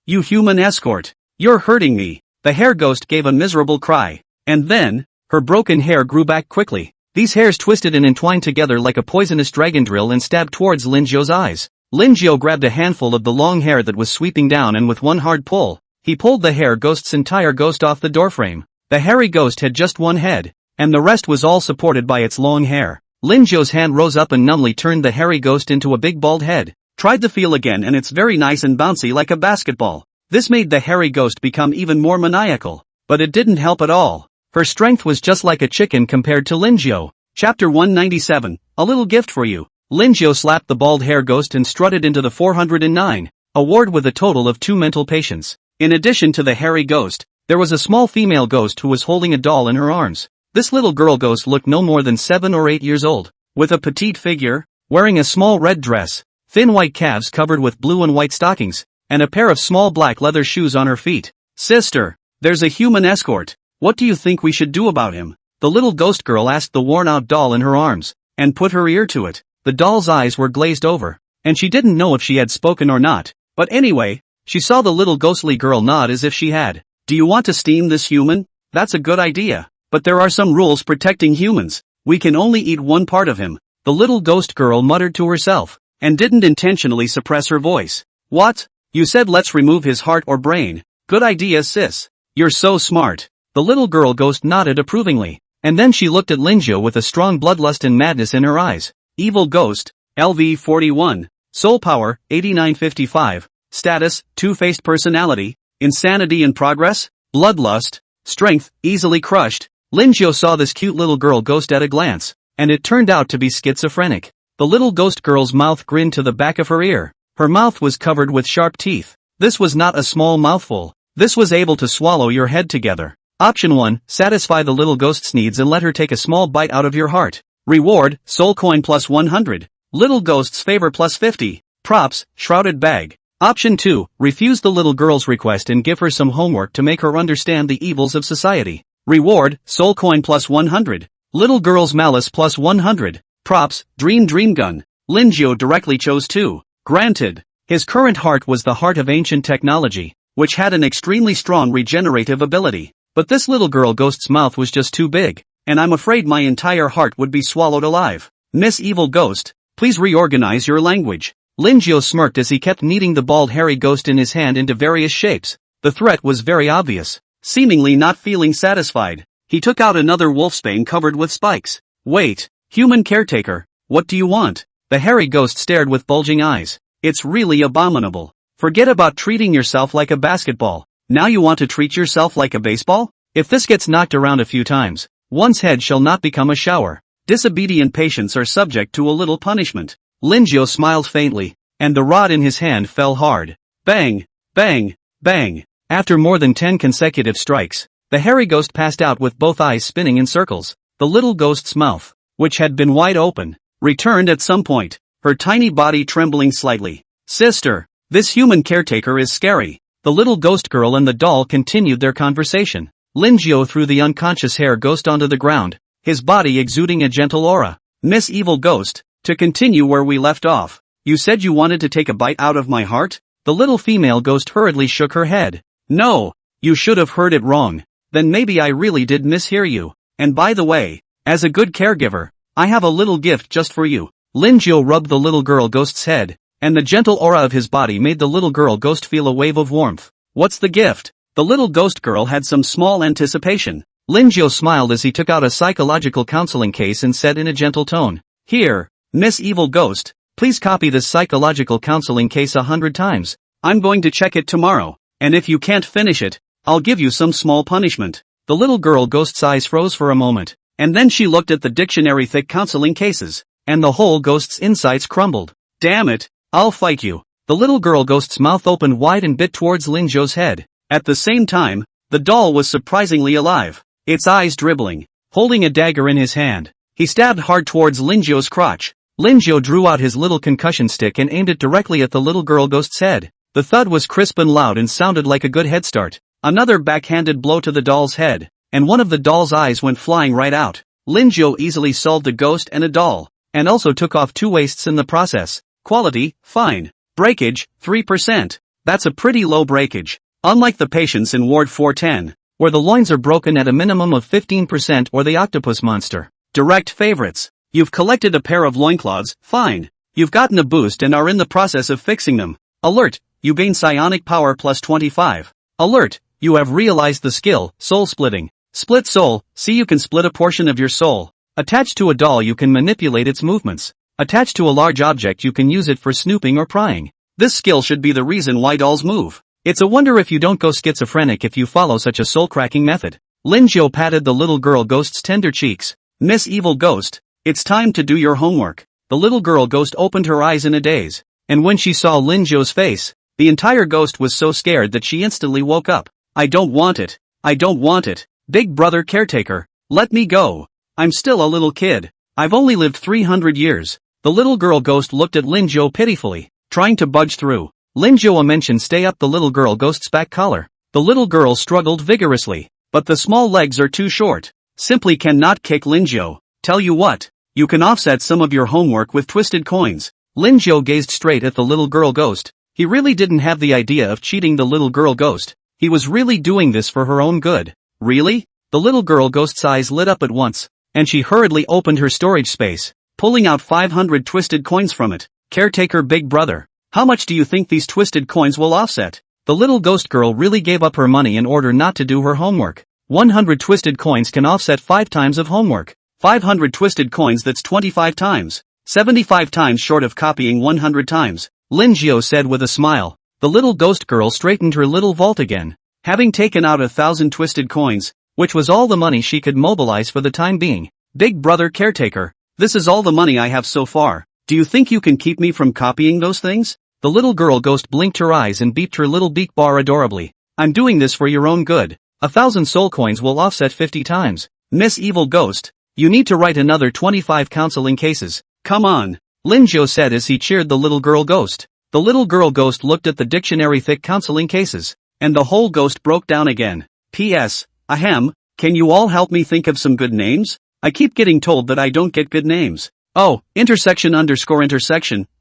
you human escort, you're hurting me. The hair ghost gave a miserable cry, and then, her broken hair grew back quickly. These hairs twisted and entwined together like a poisonous dragon drill and stabbed towards Linjo's eyes. Linjo grabbed a handful of the long hair that was sweeping down and with one hard pull, he pulled the hair ghost's entire ghost off the doorframe. The hairy ghost had just one head, and the rest was all supported by its long hair. Linjo's hand rose up and numbly turned the hairy ghost into a big bald head. Tried the feel again and it's very nice and bouncy like a basketball. This made the hairy ghost become even more maniacal, but it didn't help at all. Her strength was just like a chicken compared to Linjo. Chapter 197, a little gift for you. Linjo slapped the bald hair ghost and strutted into the 409, a ward with a total of 2 mental patients. In addition to the hairy ghost, there was a small female ghost who was holding a doll in her arms. This little girl ghost looked no more than 7 or 8 years old, with a petite figure, wearing a small red dress, thin white calves covered with blue and white stockings, and a pair of small black leather shoes on her feet. Sister, there's a human escort. What do you think we should do about him? The little ghost girl asked the worn-out doll in her arms, and put her ear to it. The doll's eyes were glazed over, and she didn't know if she had spoken or not, but anyway, she saw the little ghostly girl nod as if she had. Do you want to steam this human? That's a good idea, but there are some rules protecting humans. We can only eat one part of him, the little ghost girl muttered to herself, and didn't intentionally suppress her voice. What? You said let's remove his heart or brain. Good idea, sis. You're so smart. The little girl ghost nodded approvingly, and then she looked at Linjo with a strong bloodlust and madness in her eyes. Evil Ghost, LV 41, Soul Power, 8955, Status, Two-Faced Personality, Insanity in Progress, Bloodlust, Strength, Easily Crushed. Linjo saw this cute little girl ghost at a glance. and it turned out to be schizophrenic. The little ghost girl's mouth grinned to the back of her ear. Her mouth was covered with sharp teeth. This was not a small mouthful. This was able to swallow your head together. Option 1, satisfy the little ghost's needs and let her take a small bite out of your heart. Reward, soul coin plus 100. Little ghost's favor plus 50. Props, shrouded bag. Option 2, refuse the little girl's request and give her some homework to make her understand the evils of society. Reward, soul coin plus 100. Little girl's malice plus 100. Props, dream gun. Linjio directly chose 2. Granted. His current heart was the heart of ancient technology, which had an extremely strong regenerative ability. But this little girl ghost's mouth was just too big, and I'm afraid my entire heart would be swallowed alive. Miss Evil Ghost, please reorganize your language. Linjio smirked as he kept kneading the bald hairy ghost in his hand into various shapes. The threat was very obvious. Seemingly not feeling satisfied, he took out another wolfsbane covered with spikes. Wait, human caretaker, what do you want? The hairy ghost stared with bulging eyes. It's really abominable. Forget about treating yourself like a basketball. Now you want to treat yourself like a baseball? If this gets knocked around a few times, one's head shall not become a shower. Disobedient patients are subject to a little punishment. Linjio smiled faintly, and the rod in his hand fell hard. Bang, bang, bang. After more than 10 consecutive strikes, the hairy ghost passed out with both eyes spinning in circles. The little ghost's mouth, which had been wide open, returned at some point, her tiny body trembling slightly. Sister, this human caretaker is scary. The little ghost girl and the doll continued their conversation. Linjio threw the unconscious hair ghost onto the ground, his body exuding a gentle aura. Miss Evil Ghost, to continue where we left off, you said you wanted to take a bite out of my heart? The little female ghost hurriedly shook her head. No, you should have heard it wrong. Then maybe I really did mishear you. And by the way, as a good caregiver, I have a little gift just for you. Linjio rubbed the little girl ghost's head, and the gentle aura of his body made the little girl ghost feel a wave of warmth. What's the gift? The little ghost girl had some small anticipation. Linjio smiled as he took out a psychological counseling case and said in a gentle tone, Here, Miss Evil Ghost, please copy this psychological counseling case 100 times. I'm going to check it tomorrow, and if you can't finish it, I'll give you some small punishment. The little girl ghost's eyes froze for a moment, and then she looked at the dictionary-thick counseling cases, and the whole ghost's insides crumbled. Damn it! I'll fight you. The little girl ghost's mouth opened wide and bit towards Linjio's head. At the same time, the doll was surprisingly alive, its eyes dribbling, holding a dagger in his hand. He stabbed hard towards Linjio's crotch. Linjio drew out his little concussion stick and aimed it directly at the little girl ghost's head. The thud was crisp and loud and sounded like a good head start. Another backhanded blow to the doll's head, and one of the doll's eyes went flying right out. Linjio easily solved a ghost and a doll, and also took off 2 waists in the process. Quality, fine. Breakage, 3%. That's a pretty low breakage. Unlike the patients in Ward 410, where the loins are broken at a minimum of 15% or the octopus monster. Direct favorites. You've collected a pair of loincloths, fine. You've gotten a boost and are in the process of fixing them. Alert, you gain psionic power plus 25. Alert, you have realized the skill, soul splitting. Split soul, see you can split a portion of your soul. Attached to a doll you can manipulate its movements. Attached to a large object you can use it for snooping or prying. This skill should be the reason why dolls move. It's a wonder if you don't go schizophrenic if you follow such a soul-cracking method. Linjio patted the little girl ghost's tender cheeks. Miss Evil Ghost, it's time to do your homework. The little girl ghost opened her eyes in a daze, and when she saw Linjio's face, the entire ghost was so scared that she instantly woke up. I don't want it. I don't want it. Big brother caretaker, let me go. I'm still a little kid. I've only lived 300 years. The little girl ghost looked at Linjio pitifully, trying to budge through. Linjio mentioned stay up the little girl ghost's back collar. The little girl struggled vigorously, but the small legs are too short. Simply cannot kick Linjio. Tell you what, you can offset some of your homework with twisted coins. Linjio gazed straight at the little girl ghost. He really didn't have the idea of cheating the little girl ghost. He was really doing this for her own good. Really? The little girl ghost's eyes lit up at once, and she hurriedly opened her storage space, pulling out 500 twisted coins from it. Caretaker Big Brother, how much do you think these twisted coins will offset? The little ghost girl really gave up her money in order not to do her homework. 100 twisted coins can offset 5 times of homework. 500 twisted coins, that's 25 times. 75 times short of copying 100 times. Linjio said with a smile. The little ghost girl straightened her little vault again. Having taken out 1,000 twisted coins, which was all the money she could mobilize for the time being. Big brother caretaker, This is all the money I have so far. Do you think you can keep me from copying those things? The little girl ghost blinked her eyes and beeped her little beak bar adorably. I'm doing this for your own good. 1,000 soul coins will offset 50 times. Miss Evil Ghost, you need to write another 25 counseling cases. Come on, Linjo said as he cheered the little girl ghost. The little girl ghost looked at the dictionary thick counseling cases, and the whole ghost broke down again. P.S. Ahem, can you all help me think of some good names? I keep getting told that I don't get good names. Oh, intersection.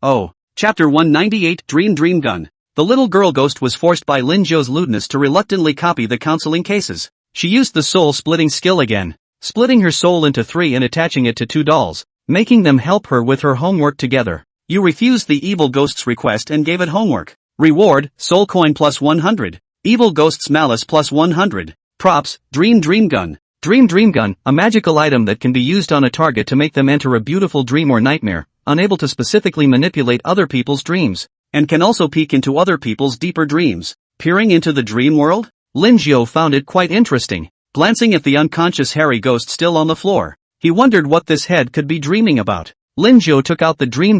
Oh. Chapter 198 Dream Gun. The little girl ghost was forced by Linjo's lewdness to reluctantly copy the counseling cases. She used the soul-splitting skill again, splitting her soul into 3 and attaching it to 2 dolls, making them help her with her homework together. You refused the evil ghost's request and gave it homework. Reward, soul coin plus 100. Evil ghost's malice plus 100. Props, Dream Gun. Dream Gun, a magical item that can be used on a target to make them enter a beautiful dream or nightmare, unable to specifically manipulate other people's dreams, and can also peek into other people's deeper dreams. Peering into the dream world? Linjo found it quite interesting. Glancing at the unconscious hairy ghost still on the floor, he wondered what this head could be dreaming about. Linjo took out the Dream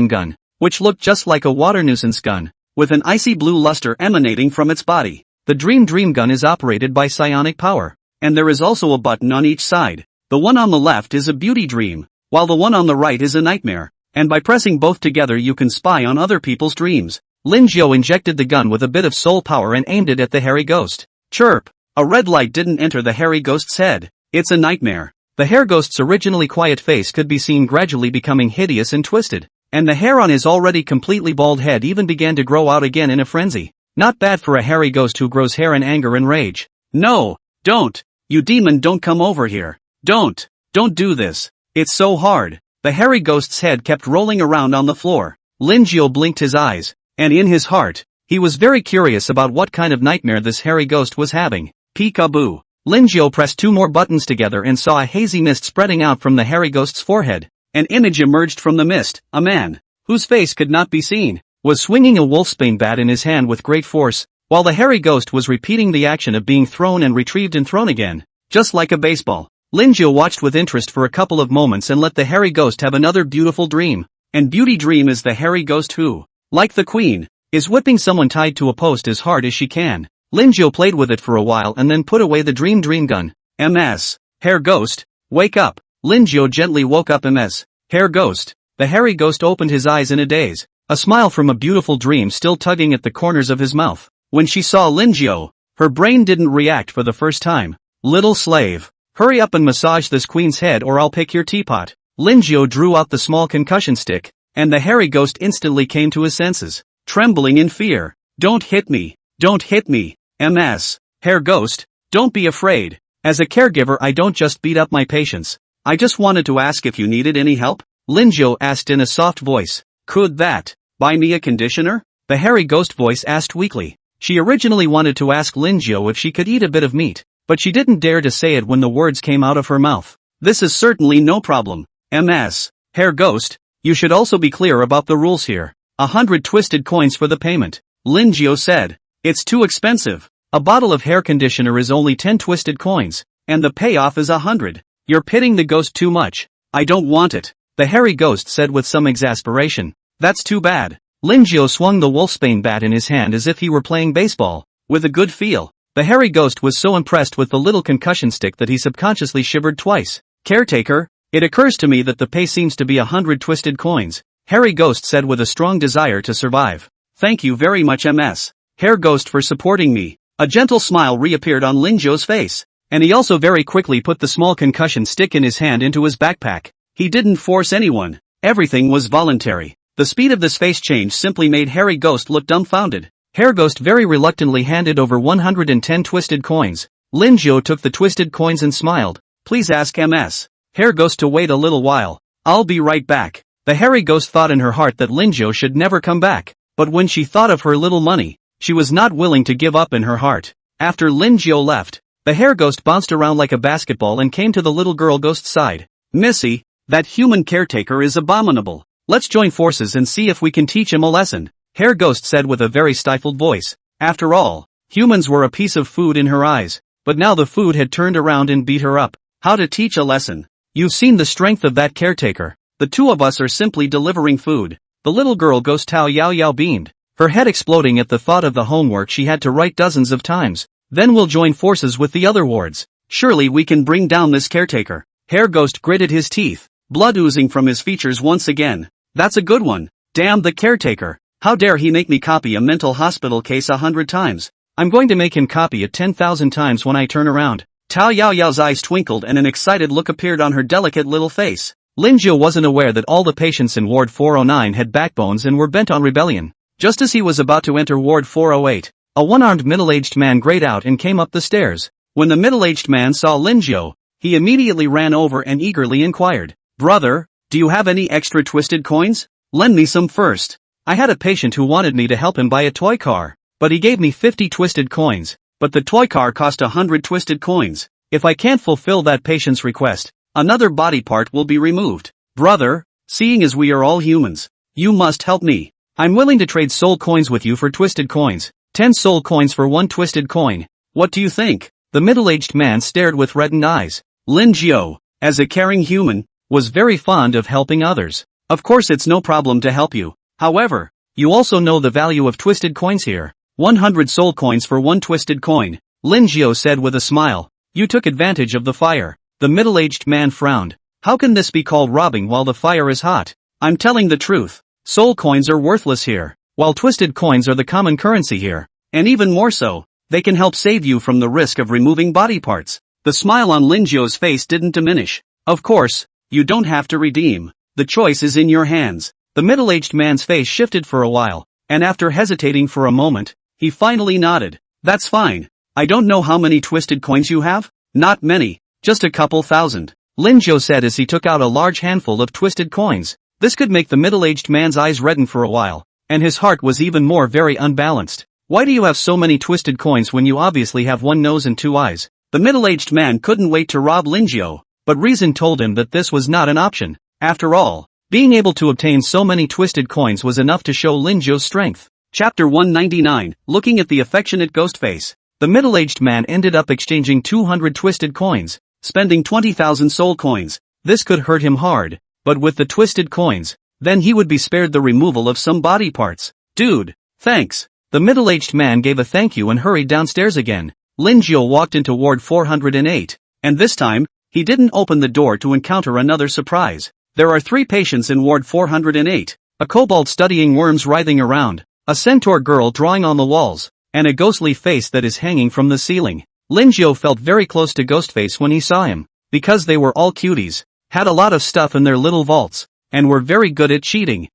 Gun, which looked just like a water nuisance gun, with an icy blue luster emanating from its body. The Dream Gun is operated by psionic power, and there is also a button on each side. The one on the left is a beauty dream, while the one on the right is a nightmare, and by pressing both together you can spy on other people's dreams. Linjo injected the gun with a bit of soul power and aimed it at the hairy ghost. Chirp! A red light didn't enter the hairy ghost's head. It's a nightmare. The hair ghost's originally quiet face could be seen gradually becoming hideous and twisted, and the hair on his already completely bald head even began to grow out again in a frenzy. Not bad for a hairy ghost who grows hair in anger and rage. No! Don't! You demon, don't come over here. Don't do this. It's so hard. The hairy ghost's head kept rolling around on the floor. Linjo blinked his eyes, and in his heart, he was very curious about what kind of nightmare this hairy ghost was having. Peekaboo. Linjo pressed 2 more buttons together and saw a hazy mist spreading out from the hairy ghost's forehead. An image emerged from the mist. A man, whose face could not be seen, was swinging a wolfsbane bat in his hand with great force, while the hairy ghost was repeating the action of being thrown and retrieved and thrown again, just like a baseball. Linjo watched with interest for a couple of moments and let the hairy ghost have another beautiful dream. And beauty dream is the hairy ghost who, like the queen, is whipping someone tied to a post as hard as she can. Linjo played with it for a while and then put away the Dream Gun. MS. Hair ghost, wake up. Linjo gently woke up MS. Hair ghost. The hairy ghost opened his eyes in a daze, a smile from a beautiful dream still tugging at the corners of his mouth. When she saw Linjo, her brain didn't react for the first time. Little slave, hurry up and massage this queen's head or I'll pick your teapot. Linjo drew out the small concussion stick, and the hairy ghost instantly came to his senses, trembling in fear. Don't hit me. Don't hit me. MS. Hair ghost, don't be afraid. As a caregiver I don't just beat up my patients. I just wanted to ask if you needed any help? Linjo asked in a soft voice. Could that buy me a conditioner? The hairy ghost voice asked weakly. She originally wanted to ask Linjo if she could eat a bit of meat, but she didn't dare to say it when the words came out of her mouth. This is certainly no problem. MS. Hair ghost, you should also be clear about the rules here. 100 twisted coins for the payment. Linjo said. It's too expensive. A bottle of hair conditioner is only 10 twisted coins, and the payoff is 100. You're pitting the ghost too much. I don't want it, the hairy ghost said with some exasperation. That's too bad. Linjo swung the wolfsbane bat in his hand as if he were playing baseball, with a good feel. The hairy ghost was so impressed with the little concussion stick that he subconsciously shivered twice. Caretaker, it occurs to me that the pay seems to be 100 twisted coins, hairy ghost said with a strong desire to survive. Thank you very much MS. Hair ghost for supporting me. A gentle smile reappeared on Linjo's face, and he also very quickly put the small concussion stick in his hand into his backpack. He didn't force anyone. Everything was voluntary. The speed of this face change simply made hairy ghost look dumbfounded. Hair ghost very reluctantly handed over 110 twisted coins. Linjo took the twisted coins and smiled. Please ask MS. Hair ghost to wait a little while. I'll be right back. The hairy ghost thought in her heart that Linjo should never come back, but when she thought of her little money, she was not willing to give up in her heart. After Linjo left, the hair ghost bounced around like a basketball and came to the little girl ghost's side. Missy, that human caretaker is abominable. Let's join forces and see if we can teach him a lesson, hair ghost said with a very stifled voice. After all, humans were a piece of food in her eyes, but now the food had turned around and beat her up. How to teach a lesson? You've seen the strength of that caretaker. The two of us are simply delivering food. The little girl Ghost Tao Yao Yao beamed, her head exploding at the thought of the homework she had to write dozens of times. Then we'll join forces with the other wards. Surely we can bring down this caretaker. Hair Ghost gritted his teeth, blood oozing from his features once again. That's a good one. Damn the caretaker. How dare he make me copy a mental hospital case 100 times. I'm going to make him copy it 10,000 times when I turn around. Tao Yao Yao's eyes twinkled and an excited look appeared on her delicate little face. Lin Jiu wasn't aware that all the patients in Ward 409 had backbones and were bent on rebellion. Just as he was about to enter Ward 408, a one-armed middle-aged man grayed out and came up the stairs. When the middle-aged man saw Lin Jiu, he immediately ran over and eagerly inquired, "Brother, do you have any extra twisted coins? Lend me some first. I had a patient who wanted me to help him buy a toy car, but he gave me 50 twisted coins, but the toy car cost 100 twisted coins. If I can't fulfill that patient's request, another body part will be removed. Brother, seeing as we are all humans, you must help me. I'm willing to trade soul coins with you for twisted coins. 10 soul coins for 1 twisted coin. What do you think?" The middle-aged man stared with reddened eyes. Lin Jiu, as a caring human, was very fond of helping others. Of course it's no problem to help you. However, you also know the value of twisted coins here. 100 soul coins for 1 twisted coin, Lin Jiu said with a smile. You took advantage of the fire. The middle-aged man frowned. How can this be called robbing while the fire is hot? I'm telling the truth. Soul coins are worthless here, while twisted coins are the common currency here. And even more so, they can help save you from the risk of removing body parts. The smile on Lin Jiu's face didn't diminish. Of course, you don't have to redeem. The choice is in your hands. The middle-aged man's face shifted for a while, and after hesitating for a moment, he finally nodded. That's fine. I don't know how many twisted coins you have? Not many, just a couple thousand, Lin Jiu said as he took out a large handful of twisted coins. This could make the middle-aged man's eyes redden for a while, and his heart was even more very unbalanced. Why do you have so many twisted coins when you obviously have 1 nose and 2 eyes? The middle-aged man couldn't wait to rob Lin Jiu, but reason told him that this was not an option. After all, being able to obtain so many twisted coins was enough to show Lin Jiu's strength. Chapter 199, looking at the affectionate ghost face. The middle-aged man ended up exchanging 200 twisted coins, spending 20,000 soul coins. This could hurt him hard, but with the twisted coins, then he would be spared the removal of some body parts. Dude, thanks. The middle-aged man gave a thank you and hurried downstairs again. Lin Jiu walked into Ward 408, and this time, he didn't open the door to encounter another surprise. There are 3 patients in Ward 408, a kobold studying worms writhing around, a centaur girl drawing on the walls, and a ghostly face that is hanging from the ceiling. Lin Jiu felt very close to Ghostface when he saw him, because they were all cuties, had a lot of stuff in their little vaults, and were very good at cheating.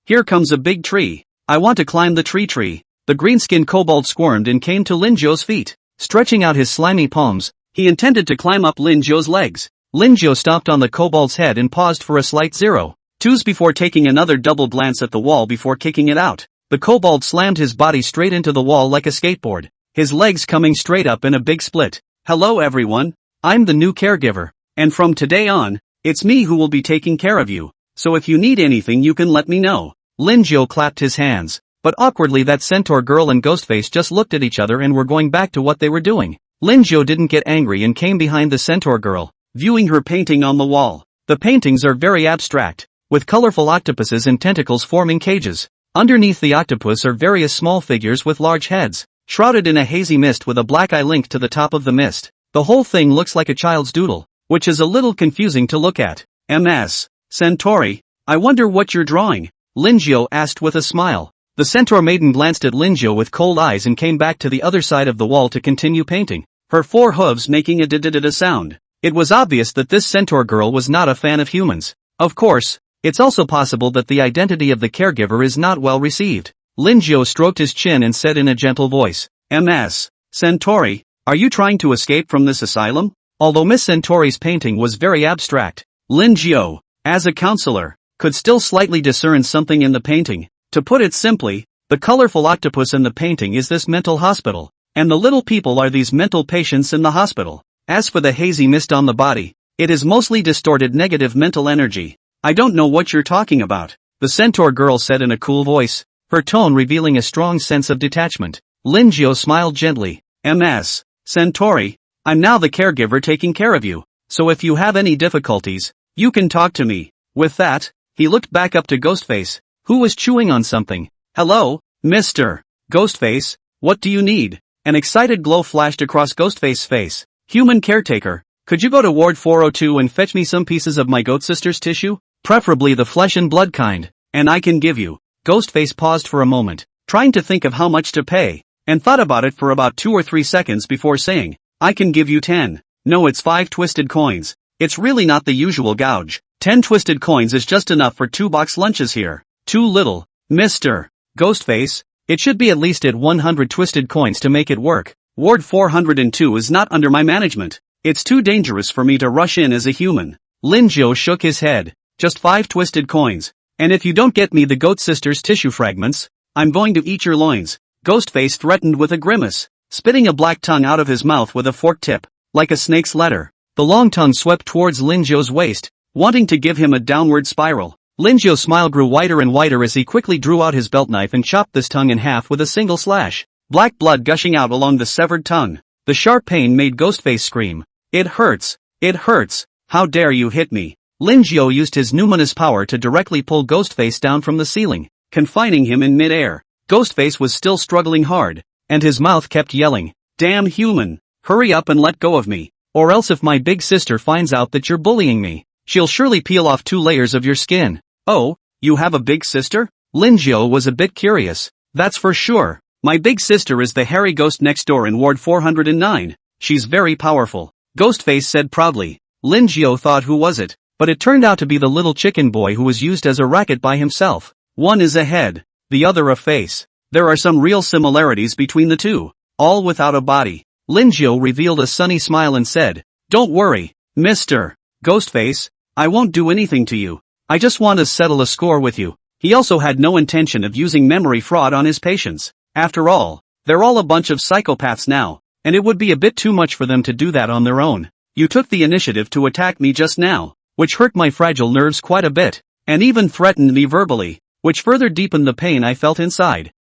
Here comes a big tree. I want to climb the tree. The green-skinned kobold squirmed and came to Lin Jiu's feet. Stretching out his slimy palms, he intended to climb up Lin Jiu's legs. Lin Jiu stomped on the kobold's head and paused for a slight 0.2s before taking another double glance at the wall before kicking it out. The kobold slammed his body straight into the wall like a skateboard, his legs coming straight up in a big split. Hello everyone, I'm the new caregiver, and from today on, it's me who will be taking care of you, so if you need anything you can let me know. Lin Jiu clapped his hands, but awkwardly that centaur girl and Ghostface just looked at each other and were going back to what they were doing. Lin Jiu didn't get angry and came behind the centaur girl, viewing her painting on the wall. The paintings are very abstract, with colorful octopuses and tentacles forming cages. Underneath the octopus are various small figures with large heads, shrouded in a hazy mist with a black eye linked to the top of the mist. The whole thing looks like a child's doodle, which is a little confusing to look at. MS. Centauri, I wonder what you're drawing? Lin Jiu asked with a smile. The centaur maiden glanced at Lin Jiu with cold eyes and came back to the other side of the wall to continue painting, her 4 hooves making a da-da-da-da sound. It was obvious that this centaur girl was not a fan of humans. Of course, it's also possible that the identity of the caregiver is not well received. Lin Jiu stroked his chin and said in a gentle voice, MS. Centauri, are you trying to escape from this asylum? Although Miss Centauri's painting was very abstract, Lin Jiu, as a counselor, could still slightly discern something in the painting. To put it simply, the colorful octopus in the painting is this mental hospital, and the little people are these mental patients in the hospital. As for the hazy mist on the body, it is mostly distorted negative mental energy. I don't know what you're talking about, the centaur girl said in a cool voice, her tone revealing a strong sense of detachment. Lin Jiu smiled gently. MS. Centauri, I'm now the caregiver taking care of you. so if you have any difficulties, you can talk to me. With that, he looked back up to Ghostface, who was chewing on something. Hello, Mr. Ghostface, what do you need? An excited glow flashed across Ghostface's face. Human caretaker, could you go to Ward 402 and fetch me some pieces of my goat sister's tissue? Preferably the flesh and blood kind, and I can give you. Ghostface paused for a moment, trying to think of how much to pay, and thought about it for about 2 or 3 seconds before saying, I can give you 10. No, it's 5 twisted coins. It's really not the usual gouge. 10 twisted coins is just enough for 2 box lunches here. Too little, Mr. Ghostface. It should be at least at 100 twisted coins to make it work. Ward 402 is not under my management. It's too dangerous for me to rush in as a human. Lin Jiao shook his head. Just 5 twisted coins. And if you don't get me the goat sister's tissue fragments, I'm going to eat your loins. Ghostface threatened with a grimace, spitting a black tongue out of his mouth with a forked tip, like a snake's letter. The long tongue swept towards Lin Jiao's waist, wanting to give him a downward spiral. Lin Jiao's smile grew wider and wider as he quickly drew out his belt knife and chopped this tongue in half with a single slash. Black blood gushing out along the severed tongue. The sharp pain made Ghostface scream. It hurts. It hurts. How dare you hit me? Lin Jiao used his numinous power to directly pull Ghostface down from the ceiling, confining him in mid-air. Ghostface was still struggling hard, and his mouth kept yelling, Damn human! Hurry up and let go of me, or else if my big sister finds out that you're bullying me, she'll surely peel off 2 layers of your skin. Oh, you have a big sister? Lin Jiao was a bit curious. That's for sure. My big sister is the hairy ghost next door in Ward 409. She's very powerful. Ghostface said proudly. Lin Jiao thought who was it? But it turned out to be the little chicken boy who was used as a racket by himself. One is a head, the other a face. There are some real similarities between the two, all without a body. Lin Jiao revealed a sunny smile and said, Don't worry, Mr. Ghostface, I won't do anything to you. I just want to settle a score with you. He also had no intention of using memory fraud on his patients. After all, they're all a bunch of psychopaths now, and it would be a bit too much for them to do that on their own. You took the initiative to attack me just now, which hurt my fragile nerves quite a bit, and even threatened me verbally, which further deepened the pain I felt inside.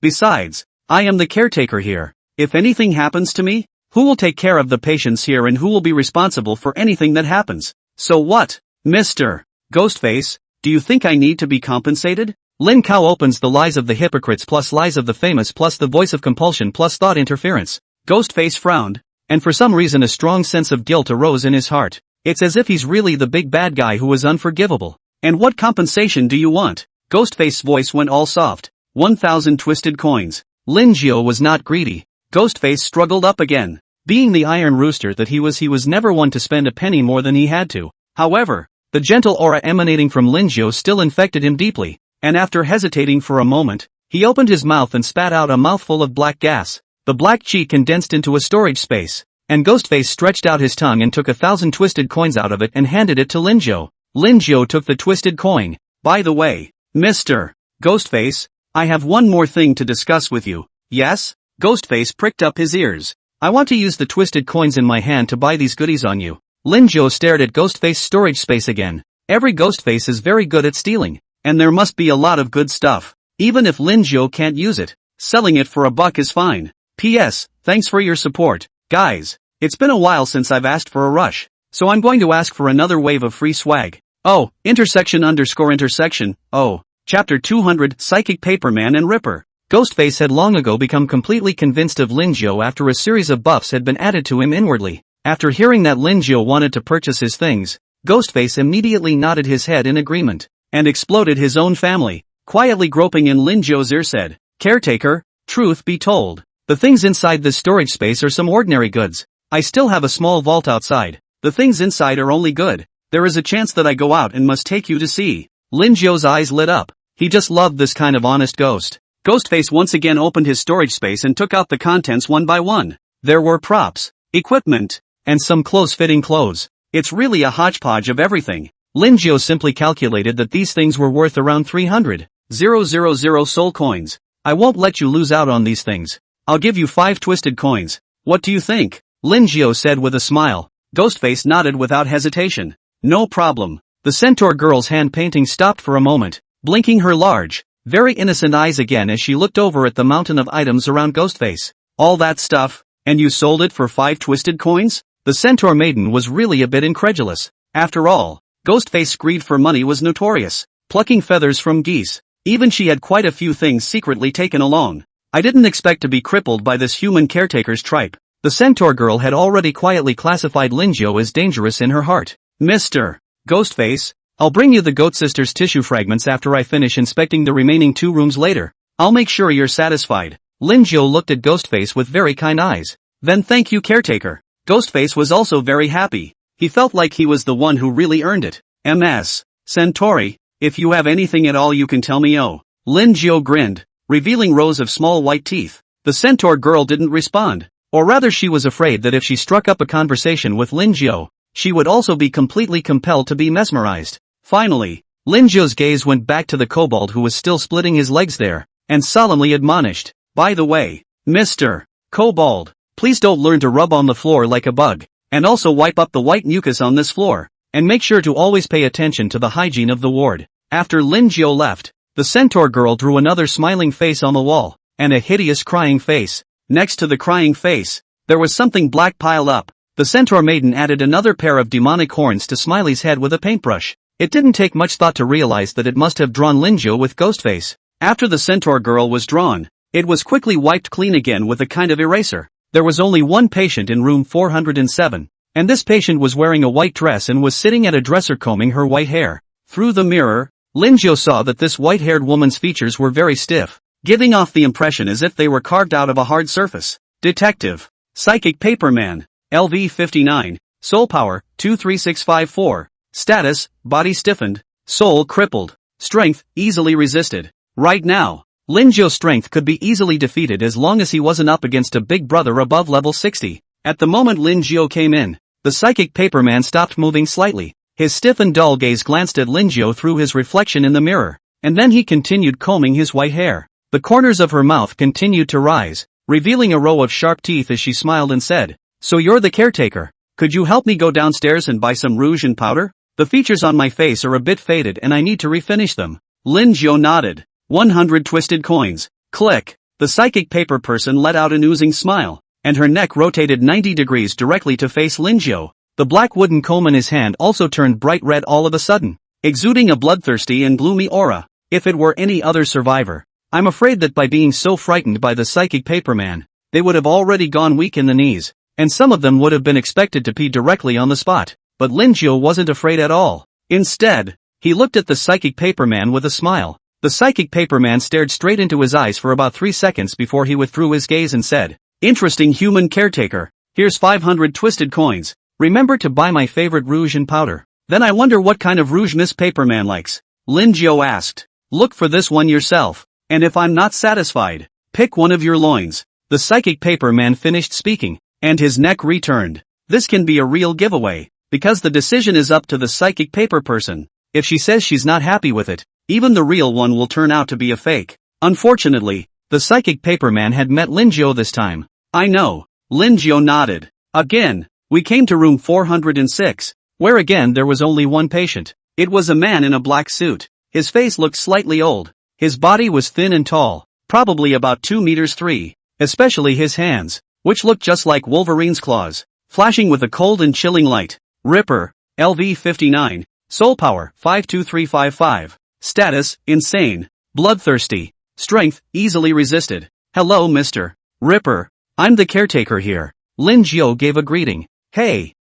Besides, I am the caretaker here. If anything happens to me, who will take care of the patients here and who will be responsible for anything that happens? So what, Mr. Ghostface, do you think I need to be compensated? Lin Kao opens the lies of the hypocrites plus lies of the famous plus the voice of compulsion plus thought interference. Ghostface frowned, and for some reason a strong sense of guilt arose in his heart. It's as if he's really the big bad guy who is unforgivable. And what compensation do you want? Ghostface's voice went all soft. 1,000 twisted coins. Lin Jiao was not greedy. Ghostface struggled up again. Being the iron rooster that he was never one to spend a penny more than he had to. However, the gentle aura emanating from Lin Jiao still infected him deeply, and after hesitating for a moment, he opened his mouth and spat out a mouthful of black gas. The black chi condensed into a storage space, and Ghostface stretched out his tongue and took 1,000 twisted coins out of it and handed it to Lin Jiao. Lin Jiao took the twisted coin. By the way, Mr. Ghostface, I have one more thing to discuss with you. Yes? Ghostface pricked up his ears. I want to use the twisted coins in my hand to buy these goodies on you. Lin Jiao stared at Ghostface's storage space again. Every Ghostface is very good at stealing, and there must be a lot of good stuff. Even if Lin Jiao can't use it, selling it for $1 is fine. P.S. Thanks for your support, guys. It's been a while since I've asked for a rush, so I'm going to ask for another wave of free swag. Oh, __. Oh, Chapter 200, Psychic Paperman and Ripper. Ghostface had long ago become completely convinced of Lin Jiao after a series of buffs had been added to him inwardly. After hearing that Lin Jiao wanted to purchase his things, Ghostface immediately nodded his head in agreement, and exploded his own family. Quietly groping in Lin Jiao's ear said, Caretaker, truth be told, the things inside this storage space are some ordinary goods. I still have a small vault outside. The things inside are only good. There is a chance that I go out and must take you to see. Lin Jiao's eyes lit up. He just loved this kind of honest ghost. Ghostface once again opened his storage space and took out the contents one by one. There were props, equipment, and some close-fitting clothes. It's really a hodgepodge of everything. Lin Jiao simply calculated that these things were worth around 300,000 soul coins. I won't let you lose out on these things. I'll give you 5 twisted coins. What do you think? Lin Jiao said with a smile. Ghostface nodded without hesitation. No problem. The centaur girl's hand painting stopped for a moment, blinking her large, very innocent eyes again as she looked over at the mountain of items around Ghostface. All that stuff, and you sold it for 5 twisted coins? The centaur maiden was really a bit incredulous. After all, Ghostface's greed for money was notorious, plucking feathers from geese. Even she had quite a few things secretly taken along. I didn't expect to be crippled by this human caretaker's tripe. The centaur girl had already quietly classified Linjo as dangerous in her heart. Mr. Ghostface, I'll bring you the goat sister's tissue fragments after I finish inspecting the remaining 2 rooms later. I'll make sure you're satisfied. Linjo looked at Ghostface with very kind eyes. Then thank you, caretaker. Ghostface was also very happy. He felt like he was the one who really earned it. Ms. Centauri, if you have anything at all you can tell me. Oh. Linjo grinned, revealing rows of small white teeth. The centaur girl didn't respond. Or rather, she was afraid that if she struck up a conversation with Linjo, she would also be completely compelled to be mesmerized. Finally, Linjo's gaze went back to the kobold who was still splitting his legs there, and solemnly admonished, "By the way, Mr. Kobold, please don't learn to rub on the floor like a bug, and also wipe up the white mucus on this floor, and make sure to always pay attention to the hygiene of the ward." After Linjo left, the centaur girl drew another smiling face on the wall, and a hideous crying face. Next to the crying face, there was something black piled up. The centaur maiden added another pair of demonic horns to Smiley's head with a paintbrush. It didn't take much thought to realize that it must have drawn Linjo with Ghostface. After the centaur girl was drawn, it was quickly wiped clean again with a kind of eraser. There was only one patient in room 407, and this patient was wearing a white dress and was sitting at a dresser combing her white hair. Through the mirror, Linjo saw that this white-haired woman's features were very stiff, giving off the impression as if they were carved out of a hard surface. Detective. Psychic Paperman. LV 59. Soul Power, 23654. Status, Body Stiffened. Soul Crippled. Strength, Easily Resisted. Right now, Linjo's strength could be easily defeated as long as he wasn't up against a big brother above level 60. At the moment Linjo came in, the Psychic Paperman stopped moving slightly. His stiff and dull gaze glanced at Linjo through his reflection in the mirror, and then he continued combing his white hair. The corners of her mouth continued to rise, revealing a row of sharp teeth as she smiled and said, "So you're the caretaker. Could you help me go downstairs and buy some rouge and powder? The features on my face are a bit faded and I need to refinish them." Linjo nodded. 100 twisted coins. Click. The psychic paper person let out an oozing smile, and her neck rotated 90 degrees directly to face Linjo. The black wooden comb in his hand also turned bright red all of a sudden, exuding a bloodthirsty and gloomy aura. If it were any other survivor, I'm afraid that by being so frightened by the psychic paperman, they would have already gone weak in the knees, and some of them would have been expected to pee directly on the spot. But Linjo wasn't afraid at all. Instead, he looked at the psychic paperman with a smile. The psychic paperman stared straight into his eyes for about 3 seconds before he withdrew his gaze and said, "Interesting human caretaker. Here's 500 twisted coins. Remember to buy my favorite rouge and powder." "Then I wonder what kind of rouge Miss Paperman likes?" Linjo asked. "Look for this one yourself, and if I'm not satisfied, pick one of your loins." The psychic paperman finished speaking, and his neck returned. This can be a real giveaway, because the decision is up to the psychic paper person. If she says she's not happy with it, even the real one will turn out to be a fake. Unfortunately, the psychic paperman had met Linjo this time. "I know." Linjo nodded. "Again, we came to room 406, where again there was only one patient. It was a man in a black suit. His face looked slightly old. His body was thin and tall, probably about 2 meters 3, especially his hands, which looked just like Wolverine's claws, flashing with a cold and chilling light. Ripper, LV 59, Soul Power, 52355. Status, Insane. Bloodthirsty. Strength, Easily Resisted. "Hello Mr. Ripper. I'm the caretaker here." Linjo gave a greeting. Hey,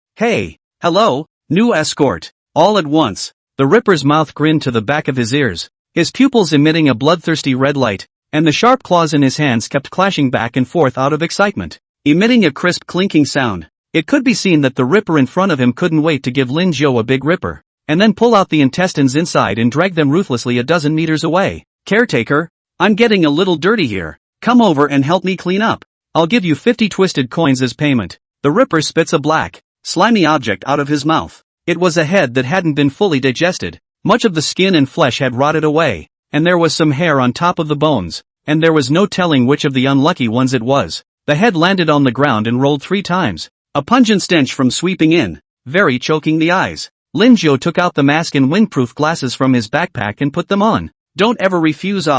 hello, new escort." All at once, the Ripper's mouth grinned to the back of his ears, his pupils emitting a bloodthirsty red light, and the sharp claws in his hands kept clashing back and forth out of excitement, emitting a crisp clinking sound. It could be seen that the Ripper in front of him couldn't wait to give Linjo a big ripper, and then pull out the intestines inside and drag them ruthlessly a dozen meters away. "Caretaker, I'm getting a little dirty here. Come over and help me clean up. I'll give you 50 twisted coins as payment." The Ripper spits a black, slimy object out of his mouth. It was a head that hadn't been fully digested. Much of the skin and flesh had rotted away, and there was some hair on top of the bones, and there was no telling which of the unlucky ones it was. The head landed on the ground and rolled 3 times, a pungent stench from sweeping in, very choking the eyes. Linjo took out the mask and windproof glasses from his backpack and put them on. "Don't ever refuse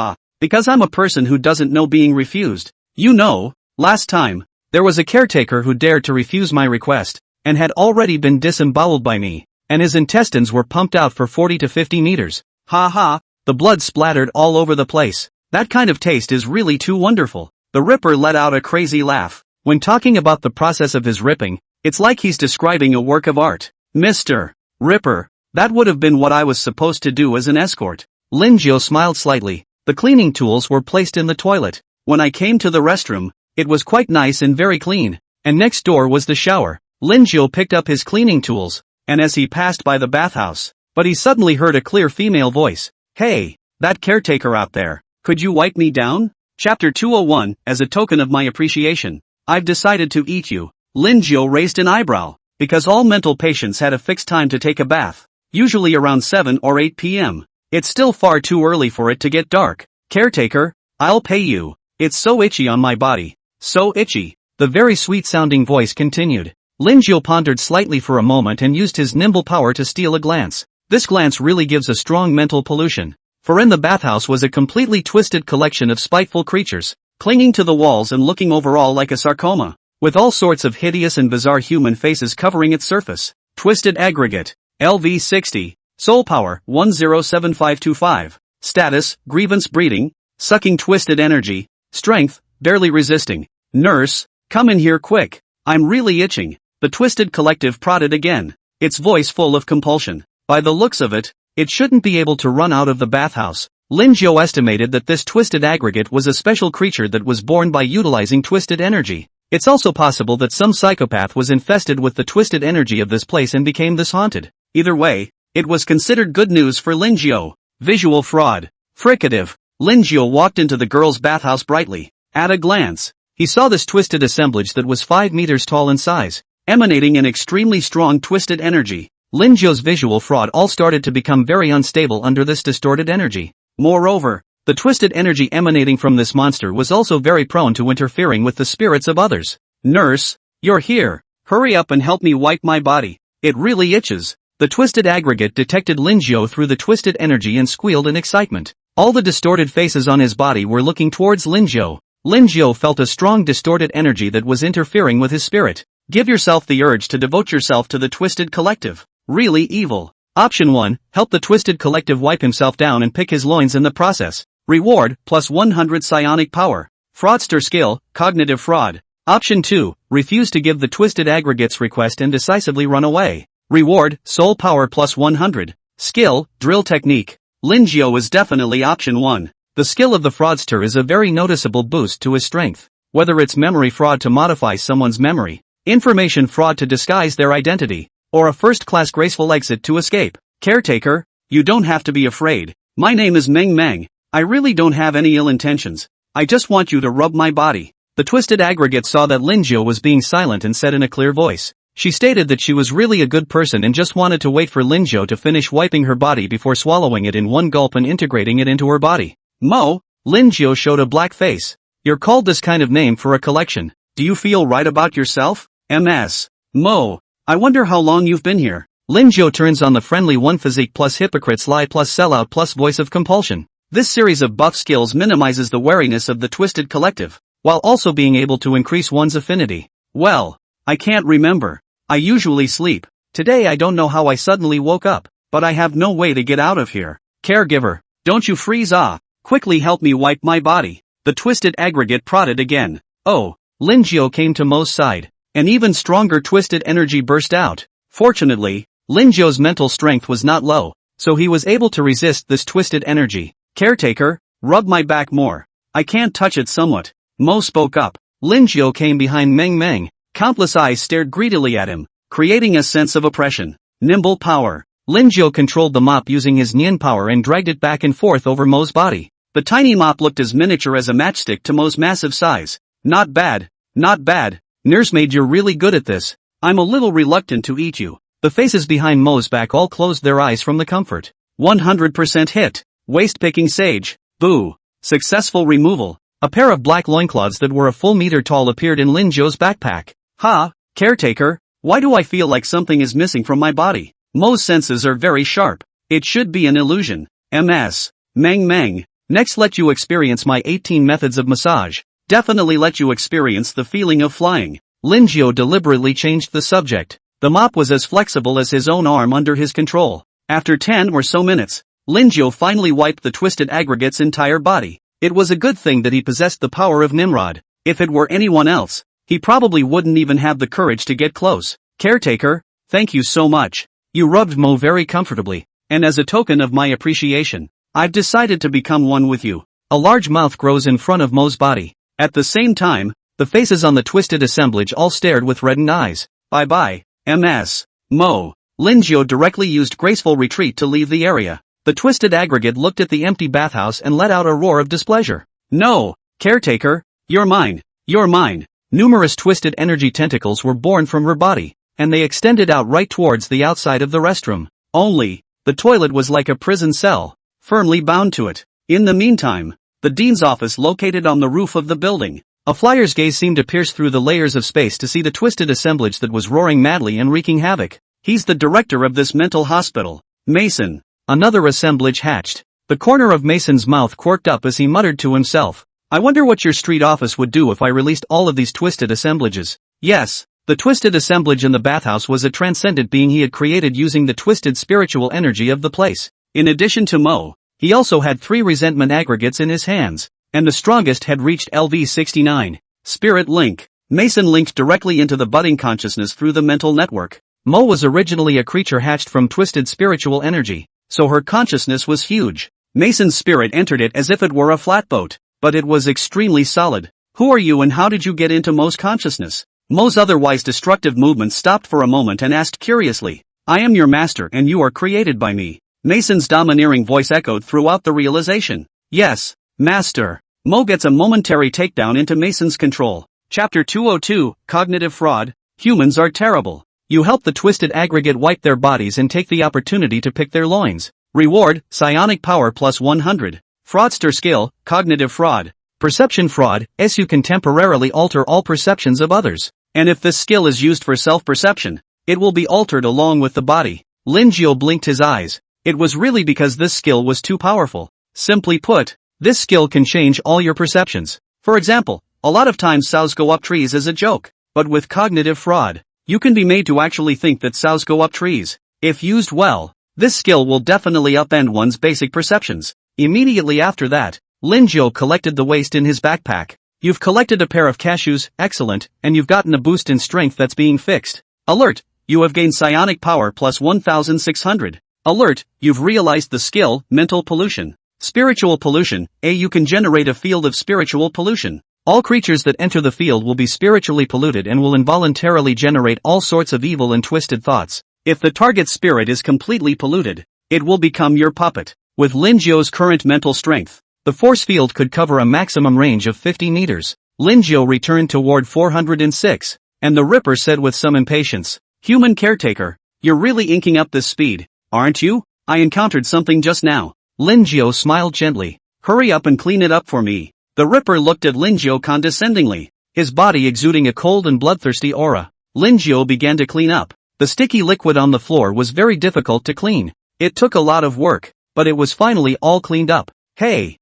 because I'm a person who doesn't know being refused. You know, last time, there was a caretaker who dared to refuse my request, and had already been disemboweled by me, and his intestines were pumped out for 40 to 50 meters. Ha ha, the blood splattered all over the place. That kind of taste is really too wonderful. The Ripper let out a crazy laugh. When talking about the process of his ripping, it's like he's describing a work of art. Mr. Ripper, that would have been what I was supposed to do as an escort. Linjo smiled slightly. The cleaning tools were placed in the toilet. When I came to the restroom, it was quite nice and very clean, and next door was the shower. Linjo picked up his cleaning tools, and as he passed by the bathhouse, but he suddenly heard a clear female voice. Hey, that caretaker out there, could you wipe me down? Chapter 201, as a token of my appreciation, I've decided to eat you. Linjo raised an eyebrow, because all mental patients had a fixed time to take a bath, usually around 7 or 8 p.m. It's still far too early for it to get dark. Caretaker, I'll pay you. It's so itchy on my body. So itchy. The very sweet-sounding voice continued. Linjo pondered slightly for a moment and used his nimble power to steal a glance. This glance really gives a strong mental pollution. For in the bathhouse was a completely twisted collection of spiteful creatures, clinging to the walls and looking overall like a sarcoma, with all sorts of hideous and bizarre human faces covering its surface. Twisted aggregate. LV 60. Soul power, 107525. Status, grievance breeding, sucking twisted energy. Strength, barely resisting. Nurse, come in here quick. I'm really itching. The twisted collective prodded again, its voice full of compulsion. By the looks of it, it shouldn't be able to run out of the bathhouse. Linjo estimated that this twisted aggregate was a special creature that was born by utilizing twisted energy. It's also possible that some psychopath was infested with the twisted energy of this place and became this haunted. Either way, it was considered good news for Linjo. Visual fraud. Fricative. Linjo walked into the girl's bathhouse brightly. At a glance, he saw this twisted assemblage that was 5 meters tall in size, emanating an extremely strong twisted energy. Linjo's visual fraud all started to become very unstable under this distorted energy. Moreover, the twisted energy emanating from this monster was also very prone to interfering with the spirits of others. Nurse, you're here. Hurry up and help me wipe my body. It really itches. The twisted aggregate detected Linjo through the twisted energy and squealed in excitement. All the distorted faces on his body were looking towards Linjo. Linjo felt a strong distorted energy that was interfering with his spirit. Give yourself the urge to devote yourself to the twisted collective. Really evil. Option 1, help the twisted collective wipe himself down and pick his loins in the process. Reward, plus 100 psionic power. Fraudster skill, cognitive fraud. Option 2, refuse to give the twisted aggregate's request and decisively run away. Reward, soul power plus 100. Skill, drill technique. Linjo is definitely option 1. The skill of the fraudster is a very noticeable boost to his strength. Whether it's memory fraud to modify someone's memory, information fraud to disguise their identity, or a first-class graceful exit to escape. Caretaker, you don't have to be afraid. My name is Meng Meng. I really don't have any ill intentions. I just want you to rub my body. The twisted aggregate saw that Linjo was being silent and said in a clear voice. She stated that she was really a good person and just wanted to wait for Linjo to finish wiping her body before swallowing it in one gulp and integrating it into her body. Mo, Linjo showed a black face. You're called this kind of name for a collection. Do you feel right about yourself? MS. Mo, I wonder how long you've been here. Linjo turns on the friendly one physique plus hypocrites lie plus sellout plus voice of compulsion. This series of buff skills minimizes the wariness of the twisted collective, while also being able to increase one's affinity. Well, I can't remember. I usually sleep. Today I don't know how I suddenly woke up, but I have no way to get out of here. Caregiver, don't you freeze ah. Quickly help me wipe my body. The twisted aggregate prodded again. Oh, Linjo came to Mo's side. An even stronger twisted energy burst out. Fortunately, Linjo's mental strength was not low, so he was able to resist this twisted energy. Caretaker, rub my back more. I can't touch it somewhat. Mo spoke up. Linjo came behind Meng Meng. Countless eyes stared greedily at him, creating a sense of oppression. Nimble power. Linjo controlled the mop using his Nian power and dragged it back and forth over Mo's body. The tiny mop looked as miniature as a matchstick to Mo's massive size. Not bad. Not bad. Nursemaid, you're really good at this. I'm a little reluctant to eat you. The faces behind Mo's back all closed their eyes from the comfort. 100% hit. Waist-picking sage. Boo. Successful removal. A pair of black loincloths that were a full meter tall appeared in Linjo's backpack. Ha, caretaker, why do I feel like something is missing from my body? Mo's senses are very sharp. It should be an illusion. MS. Meng Meng. Next, let you experience my 18 methods of massage. Definitely let you experience the feeling of flying. Linjo deliberately changed the subject. The mop was as flexible as his own arm under his control. After 10 or so minutes, Lin Jiu finally wiped the twisted aggregate's entire body. It was a good thing that he possessed the power of Nimrod. If it were anyone else, he probably wouldn't even have the courage to get close. Caretaker, thank you so much. You rubbed Mo very comfortably, and as a token of my appreciation, I've decided to become one with you. A large mouth grows in front of Mo's body. At the same time, the faces on the twisted assemblage all stared with reddened eyes. Bye-bye, MS. Mo. Lin Jiu directly used graceful retreat to leave the area. The twisted aggregate looked at the empty bathhouse and let out a roar of displeasure. No, caretaker, you're mine. You're mine. Numerous twisted energy tentacles were born from her body, and they extended out right towards the outside of the restroom. Only, the toilet was like a prison cell, firmly bound to it. In the meantime, the dean's office located on the roof of the building. A flyer's gaze seemed to pierce through the layers of space to see the twisted assemblage that was roaring madly and wreaking havoc. He's the director of this mental hospital. Mason. Another assemblage hatched. The corner of Mason's mouth quirked up as he muttered to himself. I wonder what your street office would do if I released all of these twisted assemblages. Yes, the twisted assemblage in the bathhouse was a transcendent being he had created using the twisted spiritual energy of the place. In addition to Mo, he also had 3 resentment aggregates in his hands, and the strongest had reached LV-69. Spirit Link. Mason linked directly into the budding consciousness through the mental network. Mo was originally a creature hatched from twisted spiritual energy, so her consciousness was huge. Mason's spirit entered it as if it were a flatboat, but it was extremely solid. Who are you and how did you get into Mo's consciousness? Mo's otherwise destructive movement stopped for a moment and asked curiously. I am your master and you are created by me. Mason's domineering voice echoed throughout the realization. Yes, master. Mo gets a momentary takedown into Mason's control. Chapter 202, Cognitive Fraud. Humans are terrible. You help the twisted aggregate wipe their bodies and take the opportunity to pick their loins. Reward, psionic power plus 100. Fraudster skill, cognitive fraud. Perception fraud, you can temporarily alter all perceptions of others. And if this skill is used for self-perception, it will be altered along with the body. Lin Jiu blinked his eyes. It was really because this skill was too powerful. Simply put, this skill can change all your perceptions. For example, a lot of times sows go up trees as a joke, but with cognitive fraud, you can be made to actually think that sows go up trees. If used well, this skill will definitely upend one's basic perceptions. Immediately after that, Lin Jiu collected the waste in his backpack. You've collected a pair of cashews, excellent, and you've gotten a boost in strength that's being fixed. Alert! You have gained psionic power plus 1600. Alert! You've realized the skill, mental pollution. Spiritual pollution, you can generate a field of spiritual pollution. All creatures that enter the field will be spiritually polluted and will involuntarily generate all sorts of evil and twisted thoughts. If the target's spirit is completely polluted, it will become your puppet. With Lin Jiu's current mental strength, the force field could cover a maximum range of 50 meters. Lin Jiu returned to Ward 406, and the Ripper said with some impatience, Human caretaker, you're really inking up this speed, aren't you? I encountered something just now. Lin Jiu smiled gently. Hurry up and clean it up for me. The Ripper looked at Lin Jiu condescendingly, his body exuding a cold and bloodthirsty aura. Lin Jiu began to clean up. The sticky liquid on the floor was very difficult to clean. It took a lot of work, but it was finally all cleaned up. Hey,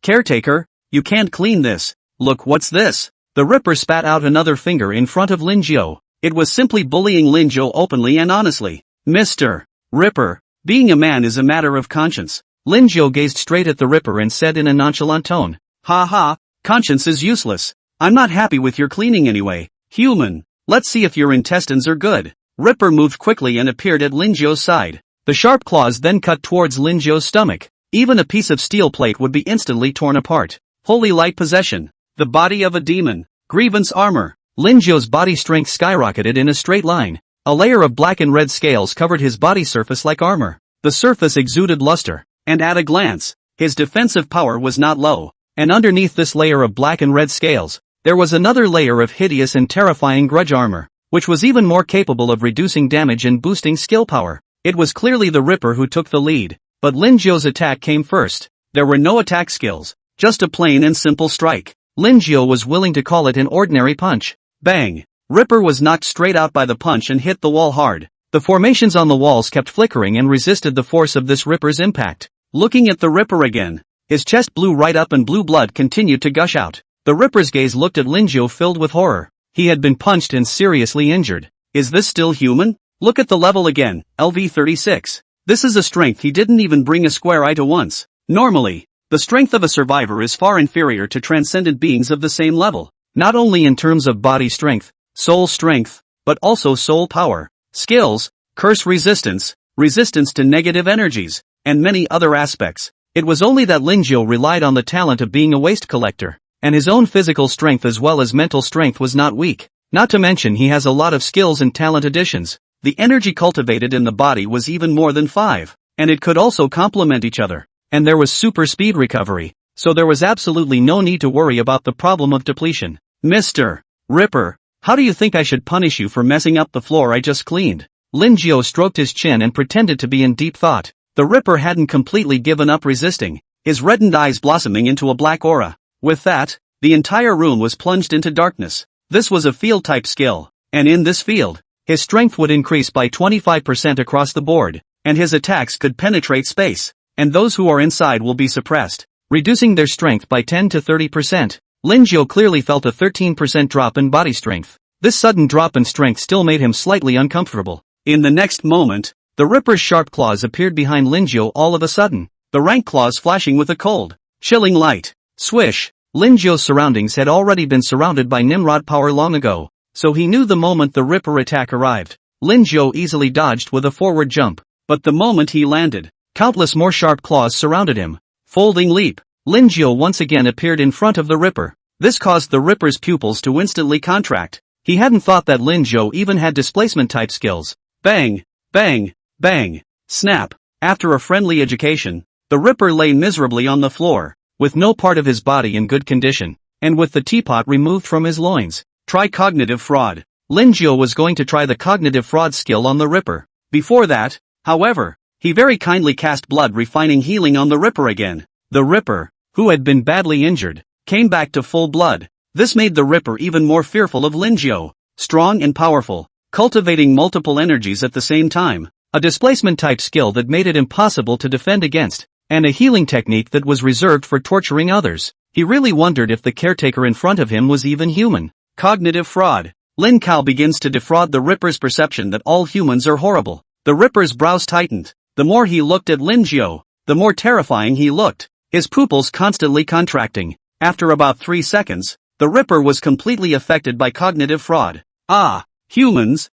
caretaker, you can't clean this. Look, what's this? The Ripper spat out another finger in front of Lin Jiu. It was simply bullying Lin Jiu openly and honestly. Mr. Ripper, being a man is a matter of conscience. Lin Jiu gazed straight at the Ripper and said in a nonchalant tone, Ha ha, conscience is useless. I'm not happy with your cleaning anyway. Human, let's see if your intestines are good. Ripper moved quickly and appeared at Lin Jiu's side. The sharp claws then cut towards Lin Jiu's stomach. Even a piece of steel plate would be instantly torn apart. Holy light possession. The body of a demon. Grievance armor. Lin Jiu's body strength skyrocketed in a straight line. A layer of black and red scales covered his body surface like armor. The surface exuded luster. And at a glance, his defensive power was not low. And underneath this layer of black and red scales, there was another layer of hideous and terrifying grudge armor, which was even more capable of reducing damage and boosting skill power. It was clearly the Ripper who took the lead, but Lin Jiu's attack came first. There were no attack skills, just a plain and simple strike. Lin Jiu was willing to call it an ordinary punch. Bang! Ripper was knocked straight out by the punch and hit the wall hard. The formations on the walls kept flickering and resisted the force of this Ripper's impact. Looking at the Ripper again, his chest blew right up and blue blood continued to gush out. The Ripper's gaze looked at Lin Jiu filled with horror. He had been punched and seriously injured. Is this still human? Look at the level again, LV36. This is a strength he didn't even bring a square eye to once. Normally, the strength of a survivor is far inferior to transcendent beings of the same level, not only in terms of body strength, soul strength, but also soul power, skills, curse resistance, resistance to negative energies, and many other aspects. It was only that Linjiao relied on the talent of being a waste collector, and his own physical strength as well as mental strength was not weak. Not to mention he has a lot of skills and talent additions. The energy cultivated in the body was even more than 5, and it could also complement each other. And there was super speed recovery, so there was absolutely no need to worry about the problem of depletion. Mr. Ripper, how do you think I should punish you for messing up the floor I just cleaned? Linjiao stroked his chin and pretended to be in deep thought. The Ripper hadn't completely given up resisting, his reddened eyes blossoming into a black aura. With that, the entire room was plunged into darkness. This was a field-type skill, and in this field, his strength would increase by 25% across the board, and his attacks could penetrate space, and those who are inside will be suppressed, reducing their strength by 10 to 30%. Linjiao clearly felt a 13% drop in body strength. This sudden drop in strength still made him slightly uncomfortable. In the next moment, the Ripper's sharp claws appeared behind Linjiao all of a sudden, the rank claws flashing with a cold, chilling light. Swish! Linjiao's surroundings had already been surrounded by Nimrod power long ago, so he knew the moment the Ripper attack arrived. Linjiao easily dodged with a forward jump, but the moment he landed, countless more sharp claws surrounded him. Folding leap. Linjiao once again appeared in front of the Ripper. This caused the Ripper's pupils to instantly contract. He hadn't thought that Linjiao even had displacement-type skills. Bang! Bang! Bang! Snap! After a friendly education, the Ripper lay miserably on the floor, with no part of his body in good condition, and with the teapot removed from his loins. Try cognitive fraud. Linjiao was going to try the cognitive fraud skill on the Ripper. Before that, however, he very kindly cast blood refining healing on the Ripper again. The Ripper, who had been badly injured, came back to full blood. This made the Ripper even more fearful of Linjiao. Strong and powerful, cultivating multiple energies at the same time, a displacement-type skill that made it impossible to defend against, and a healing technique that was reserved for torturing others. He really wondered if the caretaker in front of him was even human. Cognitive fraud. Lin Kao begins to defraud the Ripper's perception that all humans are horrible. The Ripper's brows tightened. The more he looked at Linjiao, the more terrifying he looked, his pupils constantly contracting. After about 3 seconds, the Ripper was completely affected by cognitive fraud. Ah, humans,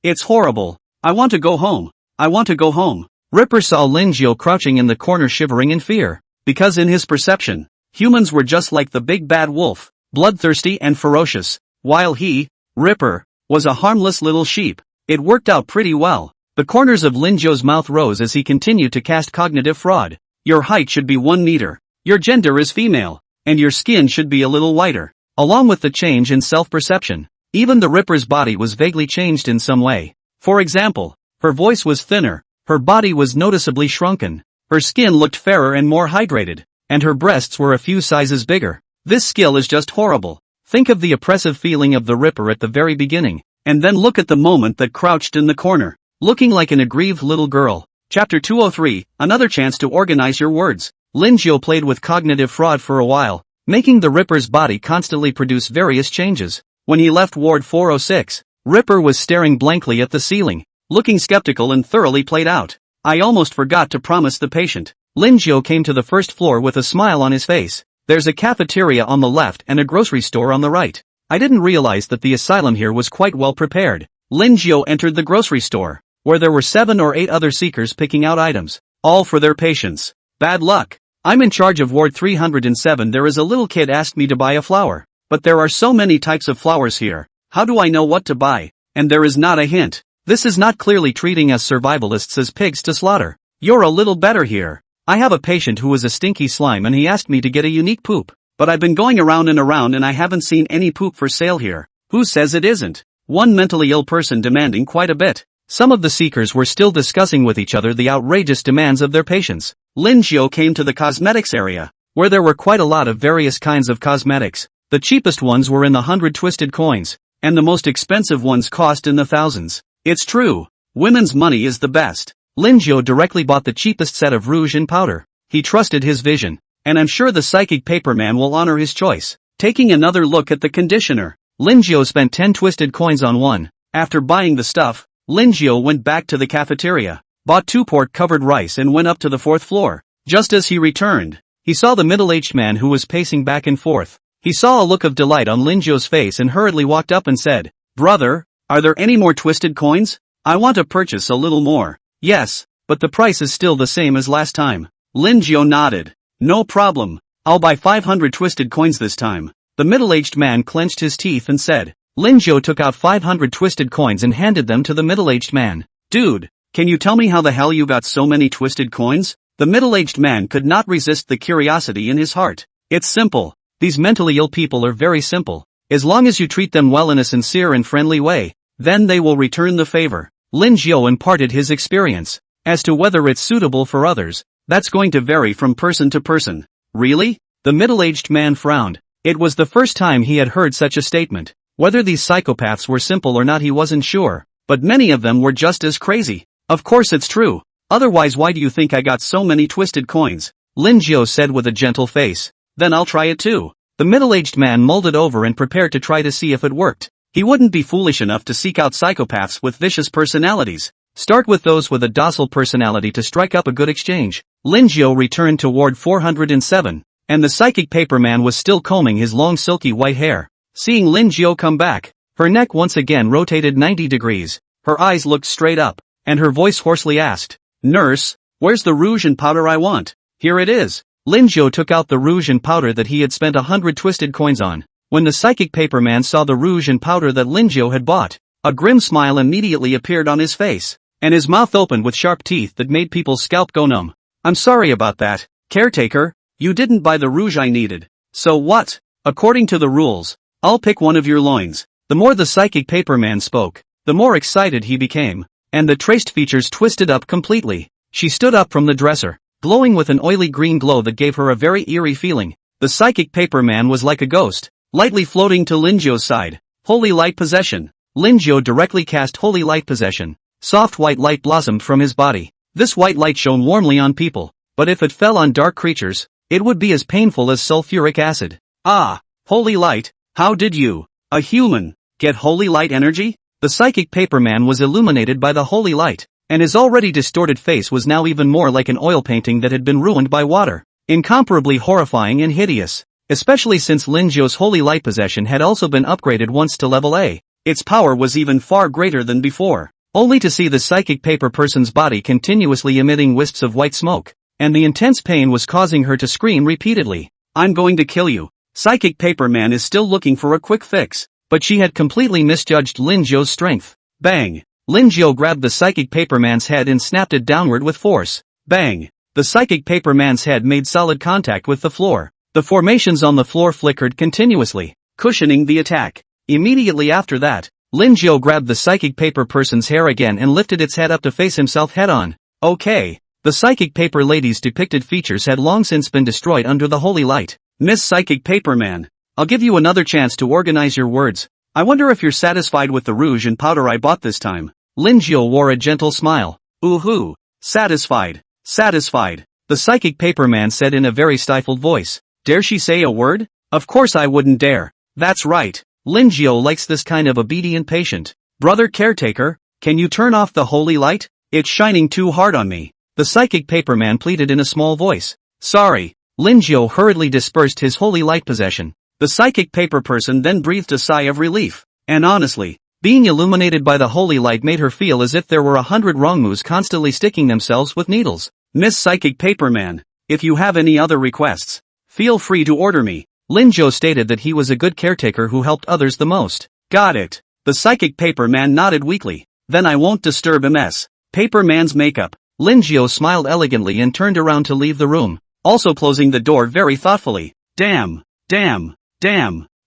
it's horrible. I want to go home. I want to go home. Ripper saw Linjiao crouching in the corner shivering in fear, because in his perception, humans were just like the big bad wolf, bloodthirsty and ferocious, while he, Ripper, was a harmless little sheep. It worked out pretty well. The corners of Linjiao's mouth rose as he continued to cast cognitive fraud. Your height should be 1 meter. Your gender is female, and your skin should be a little whiter. Along with the change in self-perception, even the Ripper's body was vaguely changed in some way. For example, her voice was thinner, her body was noticeably shrunken, her skin looked fairer and more hydrated, and her breasts were a few sizes bigger. This skill is just horrible. Think of the oppressive feeling of the Ripper at the very beginning, and then look at the moment that crouched in the corner, looking like an aggrieved little girl. Chapter 203, another chance to organize your words. Linjiao played with cognitive fraud for a while, making the Ripper's body constantly produce various changes. When he left Ward 406, Ripper was staring blankly at the ceiling, looking skeptical and thoroughly played out. I almost forgot to promise the patient. Linjiao came to the first floor with a smile on his face. There's a cafeteria on the left and a grocery store on the right. I didn't realize that the asylum here was quite well prepared. Linjiao entered the grocery store, where there were 7 or 8 other seekers picking out items, all for their patients. Bad luck. I'm in charge of Ward 307. There is a little kid asked me to buy a flower, but there are so many types of flowers here. How do I know what to buy? And there is not a hint. This is not clearly treating us survivalists as pigs to slaughter. You're a little better here. I have a patient who is a stinky slime and he asked me to get a unique poop, but I've been going around and I haven't seen any poop for sale here. Who says it isn't? One mentally ill person demanding quite a bit. Some of the seekers were still discussing with each other the outrageous demands of their patients. Linjiao came to the cosmetics area, where there were quite a lot of various kinds of cosmetics. The cheapest ones were in the 100 twisted coins, and the most expensive ones cost in the thousands. It's true, women's money is the best. Linjiao directly bought the cheapest set of rouge and powder. He trusted his vision, and I'm sure the psychic paperman will honor his choice. Taking another look at the conditioner, Linjiao spent 10 twisted coins on one, After buying the stuff, Lin Jiao went back to the cafeteria, bought 2 pork-covered rice and went up to the 4th floor. Just as he returned, he saw the middle-aged man who was pacing back and forth. He saw a look of delight on Lin Jiao's face and hurriedly walked up and said, "Brother, are there any more twisted coins? I want to purchase a little more." "Yes, but the price is still the same as last time." Lin Jiao nodded. "No problem. I'll buy 500 twisted coins this time." The middle-aged man clenched his teeth and said. Lin Jiao took out 500 twisted coins and handed them to the middle-aged man. "Dude, can you tell me how the hell you got so many twisted coins?" The middle-aged man could not resist the curiosity in his heart. "It's simple. These mentally ill people are very simple. As long as you treat them well in a sincere and friendly way, then they will return the favor." Lin Jiao imparted his experience. As to whether it's suitable for others, that's going to vary from person to person. "Really?" The middle-aged man frowned. It was the first time he had heard such a statement. Whether these psychopaths were simple or not he wasn't sure, but many of them were just as crazy. "Of course it's true. Otherwise why do you think I got so many twisted coins?" Lin Jiao said with a gentle face. "Then I'll try it too." The middle-aged man mulled it over and prepared to try to see if it worked. He wouldn't be foolish enough to seek out psychopaths with vicious personalities. Start with those with a docile personality to strike up a good exchange. Lin Jiao returned to Ward 407, and the psychic paperman was still combing his long silky white hair. Seeing Lin Jiao come back, her neck once again rotated 90 degrees, her eyes looked straight up, and her voice hoarsely asked, "Nurse, where's the rouge and powder I want?" "Here it is." Lin Jiao took out the rouge and powder that he had spent 100 twisted coins on. When the psychic paperman saw the rouge and powder that Lin Jiao had bought, a grim smile immediately appeared on his face, and his mouth opened with sharp teeth that made people's scalp go numb. "I'm sorry about that, caretaker. You didn't buy the rouge I needed. So what? According to the rules, I'll pick one of your loins." The more the psychic paperman spoke, the more excited he became, and the traced features twisted up completely. She stood up from the dresser, glowing with an oily green glow that gave her a very eerie feeling. The psychic paperman was like a ghost, lightly floating to Lin Jiao's side. Holy light possession. Lin Jiao directly cast holy light possession. Soft white light blossomed from his body. This white light shone warmly on people, but if it fell on dark creatures, it would be as painful as sulfuric acid. "Ah, holy light, how did you, a human, get holy light energy?" The psychic paperman was illuminated by the holy light, and his already distorted face was now even more like an oil painting that had been ruined by water. Incomparably horrifying and hideous, especially since Lin Jiao's holy light possession had also been upgraded once to level A. Its power was even far greater than before, only to see the psychic paper person's body continuously emitting wisps of white smoke, and the intense pain was causing her to scream repeatedly. "I'm going to kill you." Psychic paperman is still looking for a quick fix, but she had completely misjudged Lin Jiao's strength. Bang! Lin Jiao grabbed the psychic paperman's head and snapped it downward with force. Bang! The psychic paperman's head made solid contact with the floor. The formations on the floor flickered continuously, cushioning the attack. Immediately after that, Lin Jiao grabbed the psychic paper person's hair again and lifted its head up to face himself head-on. Okay. The psychic paper lady's depicted features had long since been destroyed under the holy light. "Miss Psychic Paperman, I'll give you another chance to organize your words. I wonder if you're satisfied with the rouge and powder I bought this time." Lin Jiao wore a gentle smile. "Ooh-hoo. Satisfied. Satisfied," the psychic paperman said in a very stifled voice. "Dare she say a word?" "Of course I wouldn't dare." "That's right. Lin Jiao likes this kind of obedient patient." "Brother caretaker, can you turn off the holy light? It's shining too hard on me," the psychic paperman pleaded in a small voice. "Sorry." Lin Jiao hurriedly dispersed his holy light possession. The psychic paper person then breathed a sigh of relief, and honestly, being illuminated by the holy light made her feel as if there were 100 wrongmoos constantly sticking themselves with needles. "Miss Psychic Paperman, if you have any other requests, feel free to order me." Lin Jiao stated that he was a good caretaker who helped others the most. "Got it." The psychic paperman nodded weakly. "Then I won't disturb MS. Paperman's makeup." Lin Jiao smiled elegantly and turned around to leave the room, also closing the door very thoughtfully. Damn.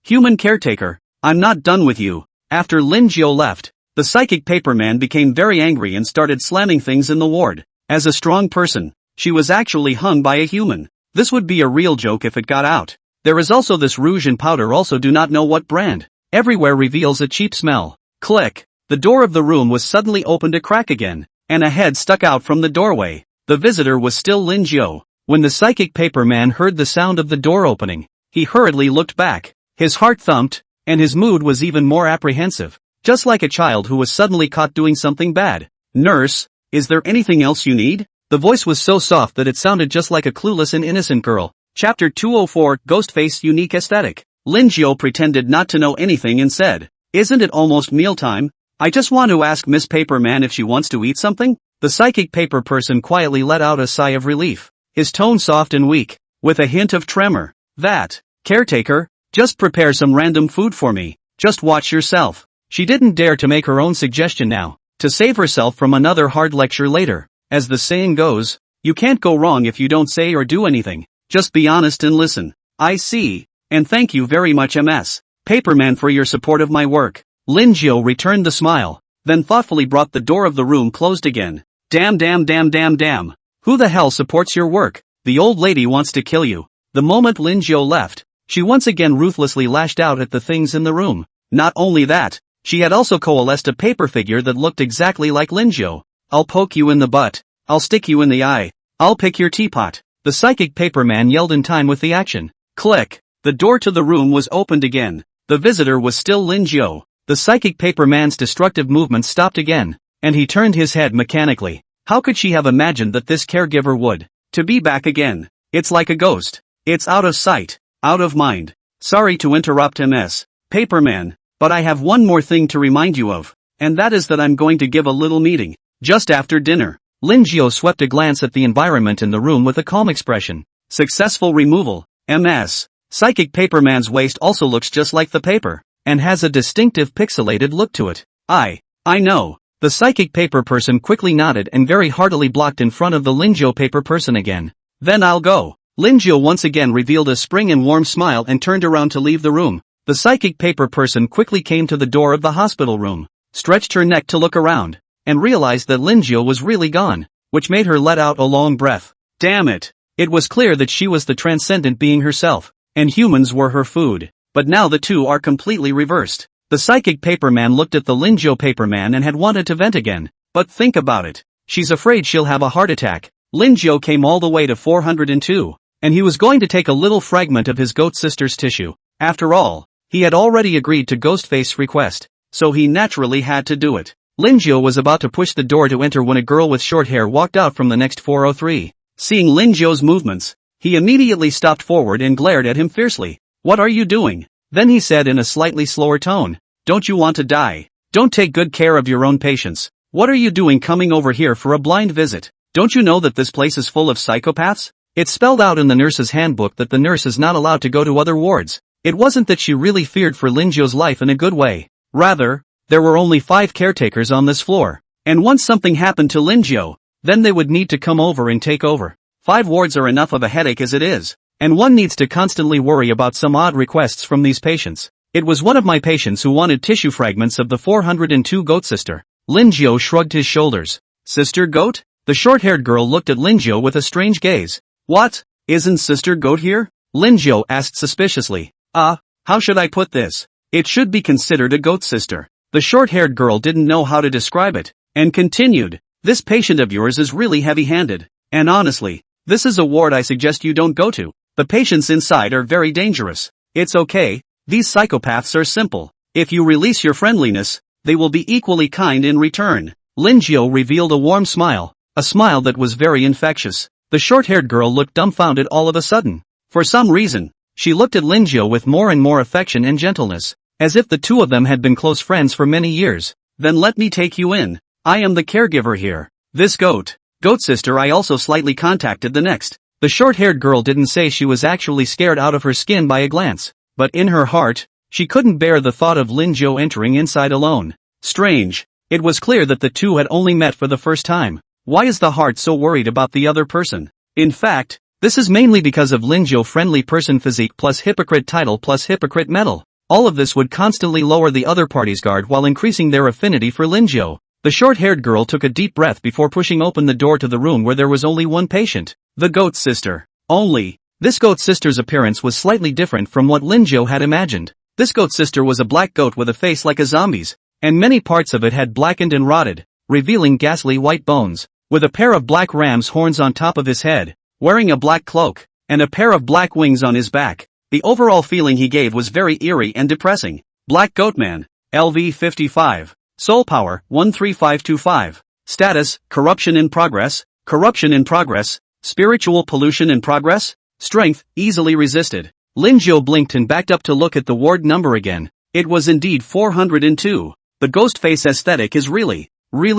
Human caretaker, I'm not done with you." After Lin Jiao left, the psychic paperman became very angry and started slamming things in the ward. As a strong person, she was actually hung by a human. This would be a real joke if it got out. There is also this rouge and powder, also do not know what brand. Everywhere reveals a cheap smell. Click. The door of the room was suddenly opened a crack again, and a head stuck out from the doorway. The visitor was still Lin Jiao. When the psychic paperman heard the sound of the door opening, he hurriedly looked back. His heart thumped, and his mood was even more apprehensive. just like a child who was suddenly caught doing something bad. "Nurse, is there anything else you need?" The voice was so soft that it sounded just like a clueless and innocent girl. Chapter 204, Ghostface Unique Aesthetic. Lin Jiao pretended not to know anything and said, "Isn't it almost mealtime? I just want to ask Miss Paperman if she wants to eat something?" The psychic paper person quietly let out a sigh of relief, his tone soft and weak, with a hint of tremor. "That, caretaker, just prepare some random food for me, just watch yourself." She didn't dare to make her own suggestion now, to save herself from another hard lecture later. As the saying goes, you can't go wrong if you don't say or do anything, just be honest and listen. "I see, and thank you very much Ms. Paperman for your support of my work." Lin Jiao returned the smile, then thoughtfully brought the door of the room closed again. Damn. Who the hell supports your work? The old lady wants to kill you." The moment Lin Jiao left, she once again ruthlessly lashed out at the things in the room. Not only that, she had also coalesced a paper figure that looked exactly like Lin Jiao. "I'll poke you in the butt. I'll stick you in the eye. I'll pick your teapot." The psychic paper man yelled in time with the action. Click. The door to the room was opened again. The visitor was still Lin Jiao. The psychic paper man's destructive movement stopped again, and he turned his head mechanically. How could she have imagined that this caregiver would to be back again? It's like a ghost. It's out of sight, out of mind. "Sorry to interrupt Ms. Paperman, but I have one more thing to remind you of, and that is that I'm going to give a little meeting, just after dinner." Lin Jiao swept a glance at the environment in the room with a calm expression. Successful removal. Ms. Psychic Paperman's waist also looks just like the paper, and has a distinctive pixelated look to it. I know. The psychic paper person quickly nodded and very heartily blocked in front of the Lin Jiao paper person again. "Then I'll go." Lin Jiao once again revealed a spring and warm smile and turned around to leave the room. The psychic paper person quickly came to the door of the hospital room, stretched her neck to look around, and realized that Lin Jiao was really gone, which made her let out a long breath. Damn it! It was clear that she was the transcendent being herself, and humans were her food. But now the two are completely reversed. The psychic paperman looked at the Lin Jiao paperman and had wanted to vent again. But think about it. She's afraid she'll have a heart attack. Lin Jiao came all the way to 402, and he was going to take a little fragment of his goat sister's tissue. After all, he had already agreed to Ghostface's request, so he naturally had to do it. Lin Jiao was about to push the door to enter when a girl with short hair walked out from the next 403. Seeing Lin Jiao's movements, he immediately stopped forward and glared at him fiercely. "What are you doing?" Then he said in a slightly slower tone, "Don't you want to die? Don't take good care of your own patients. What are you doing coming over here for a blind visit? Don't you know that this place is full of psychopaths?" It's spelled out in the nurse's handbook that the nurse is not allowed to go to other wards. It wasn't that she really feared for Lin Jiao's life in a good way. Rather, there were only 5 caretakers on this floor, and once something happened to Lin Jiao, then they would need to come over and take over. 5 wards are enough of a headache as it is, and one needs to constantly worry about some odd requests from these patients. It was one of my patients who wanted tissue fragments of the 402 goat sister. Lin Jiao shrugged his shoulders. "Sister Goat?" The short-haired girl looked at Lin Jiao with a strange gaze. "What? Isn't Sister Goat here?" Lin Jiao asked suspiciously. How should I put this? It should be considered a goat sister." The short-haired girl didn't know how to describe it, and continued, "This patient of yours is really heavy-handed, and honestly, this is a ward I suggest you don't go to. The patients inside are very dangerous." "It's okay, these psychopaths are simple. If you release your friendliness, they will be equally kind in return." Lin Jiao revealed a warm smile, a smile that was very infectious. The short-haired girl looked dumbfounded all of a sudden. For some reason, she looked at Lin Jiao with more and more affection and gentleness, as if the two of them had been close friends for many years. "Then let me take you in. I am the caregiver here. This goat sister I also slightly contacted the next." The short-haired girl didn't say she was actually scared out of her skin by a glance, but in her heart, she couldn't bear the thought of Lin Jiao entering inside alone. Strange. It was clear that the two had only met for the first time. Why is the heart so worried about the other person? In fact, this is mainly because of Lin Jiao friendly person physique plus hypocrite title plus hypocrite medal. All of this would constantly lower the other party's guard while increasing their affinity for Lin Jiao. The short-haired girl took a deep breath before pushing open the door to the room where there was only one patient, the goat sister. Only, this goat sister's appearance was slightly different from what Lin Jiao had imagined. This goat sister was a black goat with a face like a zombie's, and many parts of it had blackened and rotted, revealing ghastly white bones. With a pair of black ram's horns on top of his head, wearing a black cloak, and a pair of black wings on his back, the overall feeling he gave was very eerie and depressing. Black Goat Man. LV 55. Soul Power 13525. Status, Corruption in Progress, Corruption in Progress, Spiritual Pollution in Progress, Strength, Easily Resisted. Lin Jiao blinked and backed up to look at the ward number again. It was indeed 402. The ghost face aesthetic is really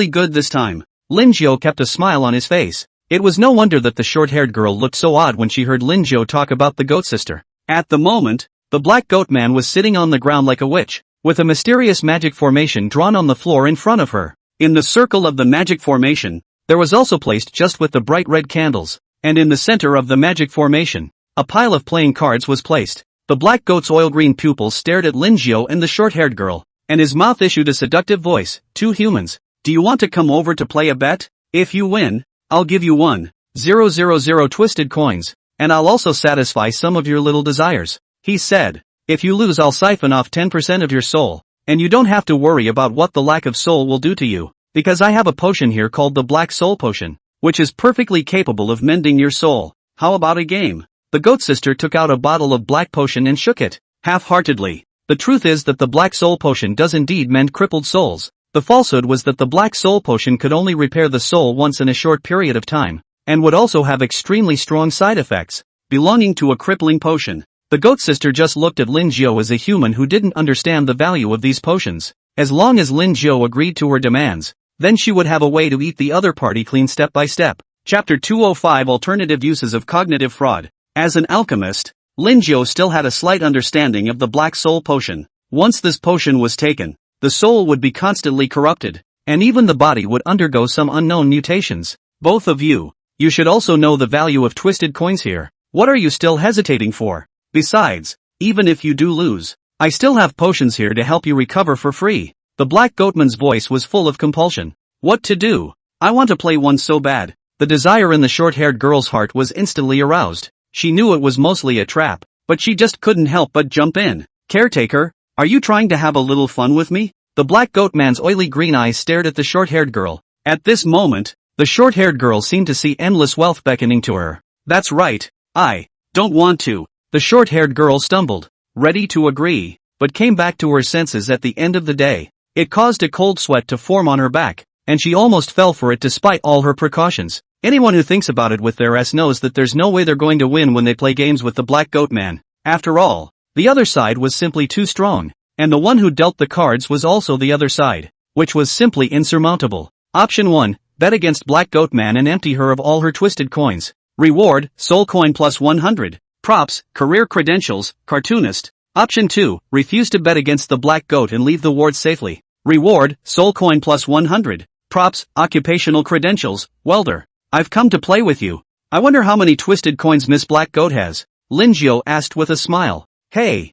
good this time. Lin Jiao kept a smile on his face. It was no wonder that the short-haired girl looked so odd when she heard Lin Jiao talk about the goat sister. At the moment, the black goat man was sitting on the ground like a witch, with a mysterious magic formation drawn on the floor in front of her. In the circle of the magic formation, there was also placed just with the bright red candles, and in the center of the magic formation, a pile of playing cards was placed. The black goat's oil-green pupils stared at Lin Jiao and the short-haired girl, and his mouth issued a seductive voice. 2 humans. Do you want to come over to play a bet? If you win, I'll give you 1,000 twisted coins, and I'll also satisfy some of your little desires. He said. If you lose, I'll siphon off 10% of your soul, and you don't have to worry about what the lack of soul will do to you, because I have a potion here called the Black Soul Potion, which is perfectly capable of mending your soul. How about a game? The goat sister took out a bottle of black potion and shook it, half-heartedly. The truth is that the Black Soul Potion does indeed mend crippled souls. The falsehood was that the Black Soul Potion could only repair the soul once in a short period of time, and would also have extremely strong side effects, belonging to a crippling potion. The goat sister just looked at Lin Jiao as a human who didn't understand the value of these potions. As long as Lin Jiao agreed to her demands, then she would have a way to eat the other party clean step by step. Chapter 205 Alternative Uses of Cognitive Fraud. As an alchemist, Lin Jiao still had a slight understanding of the Black Soul Potion. Once this potion was taken, the soul would be constantly corrupted, and even the body would undergo some unknown mutations. Both of you should also know the value of twisted coins here. What are you still hesitating for? Besides, even if you do lose, I still have potions here to help you recover for free. The black goatman's voice was full of compulsion. What to do? I want to play one so bad. The desire in the short-haired girl's heart was instantly aroused. She knew it was mostly a trap, but she just couldn't help but jump in. Caretaker, are you trying to have a little fun with me? The black goat man's oily green eyes stared at the short-haired girl. At this moment, the short-haired girl seemed to see endless wealth beckoning to her. That's right, I don't want to. The short-haired girl stumbled, ready to agree, but came back to her senses at the end of the day. It caused a cold sweat to form on her back, and she almost fell for it despite all her precautions. Anyone who thinks about it with their ass knows that there's no way they're going to win when they play games with the black goat man. After all, the other side was simply too strong, and the one who dealt the cards was also the other side, which was simply insurmountable. Option 1, bet against black goat man and empty her of all her twisted coins. Reward, soul coin plus 100. Props, career credentials, cartoonist. Option 2, refuse to bet against the black goat and leave the ward safely. Reward, soul coin plus 100. Props, occupational credentials, welder. I've come to play with you. I wonder how many twisted coins Miss Black Goat has. Lin Jiao asked with a smile. Hey,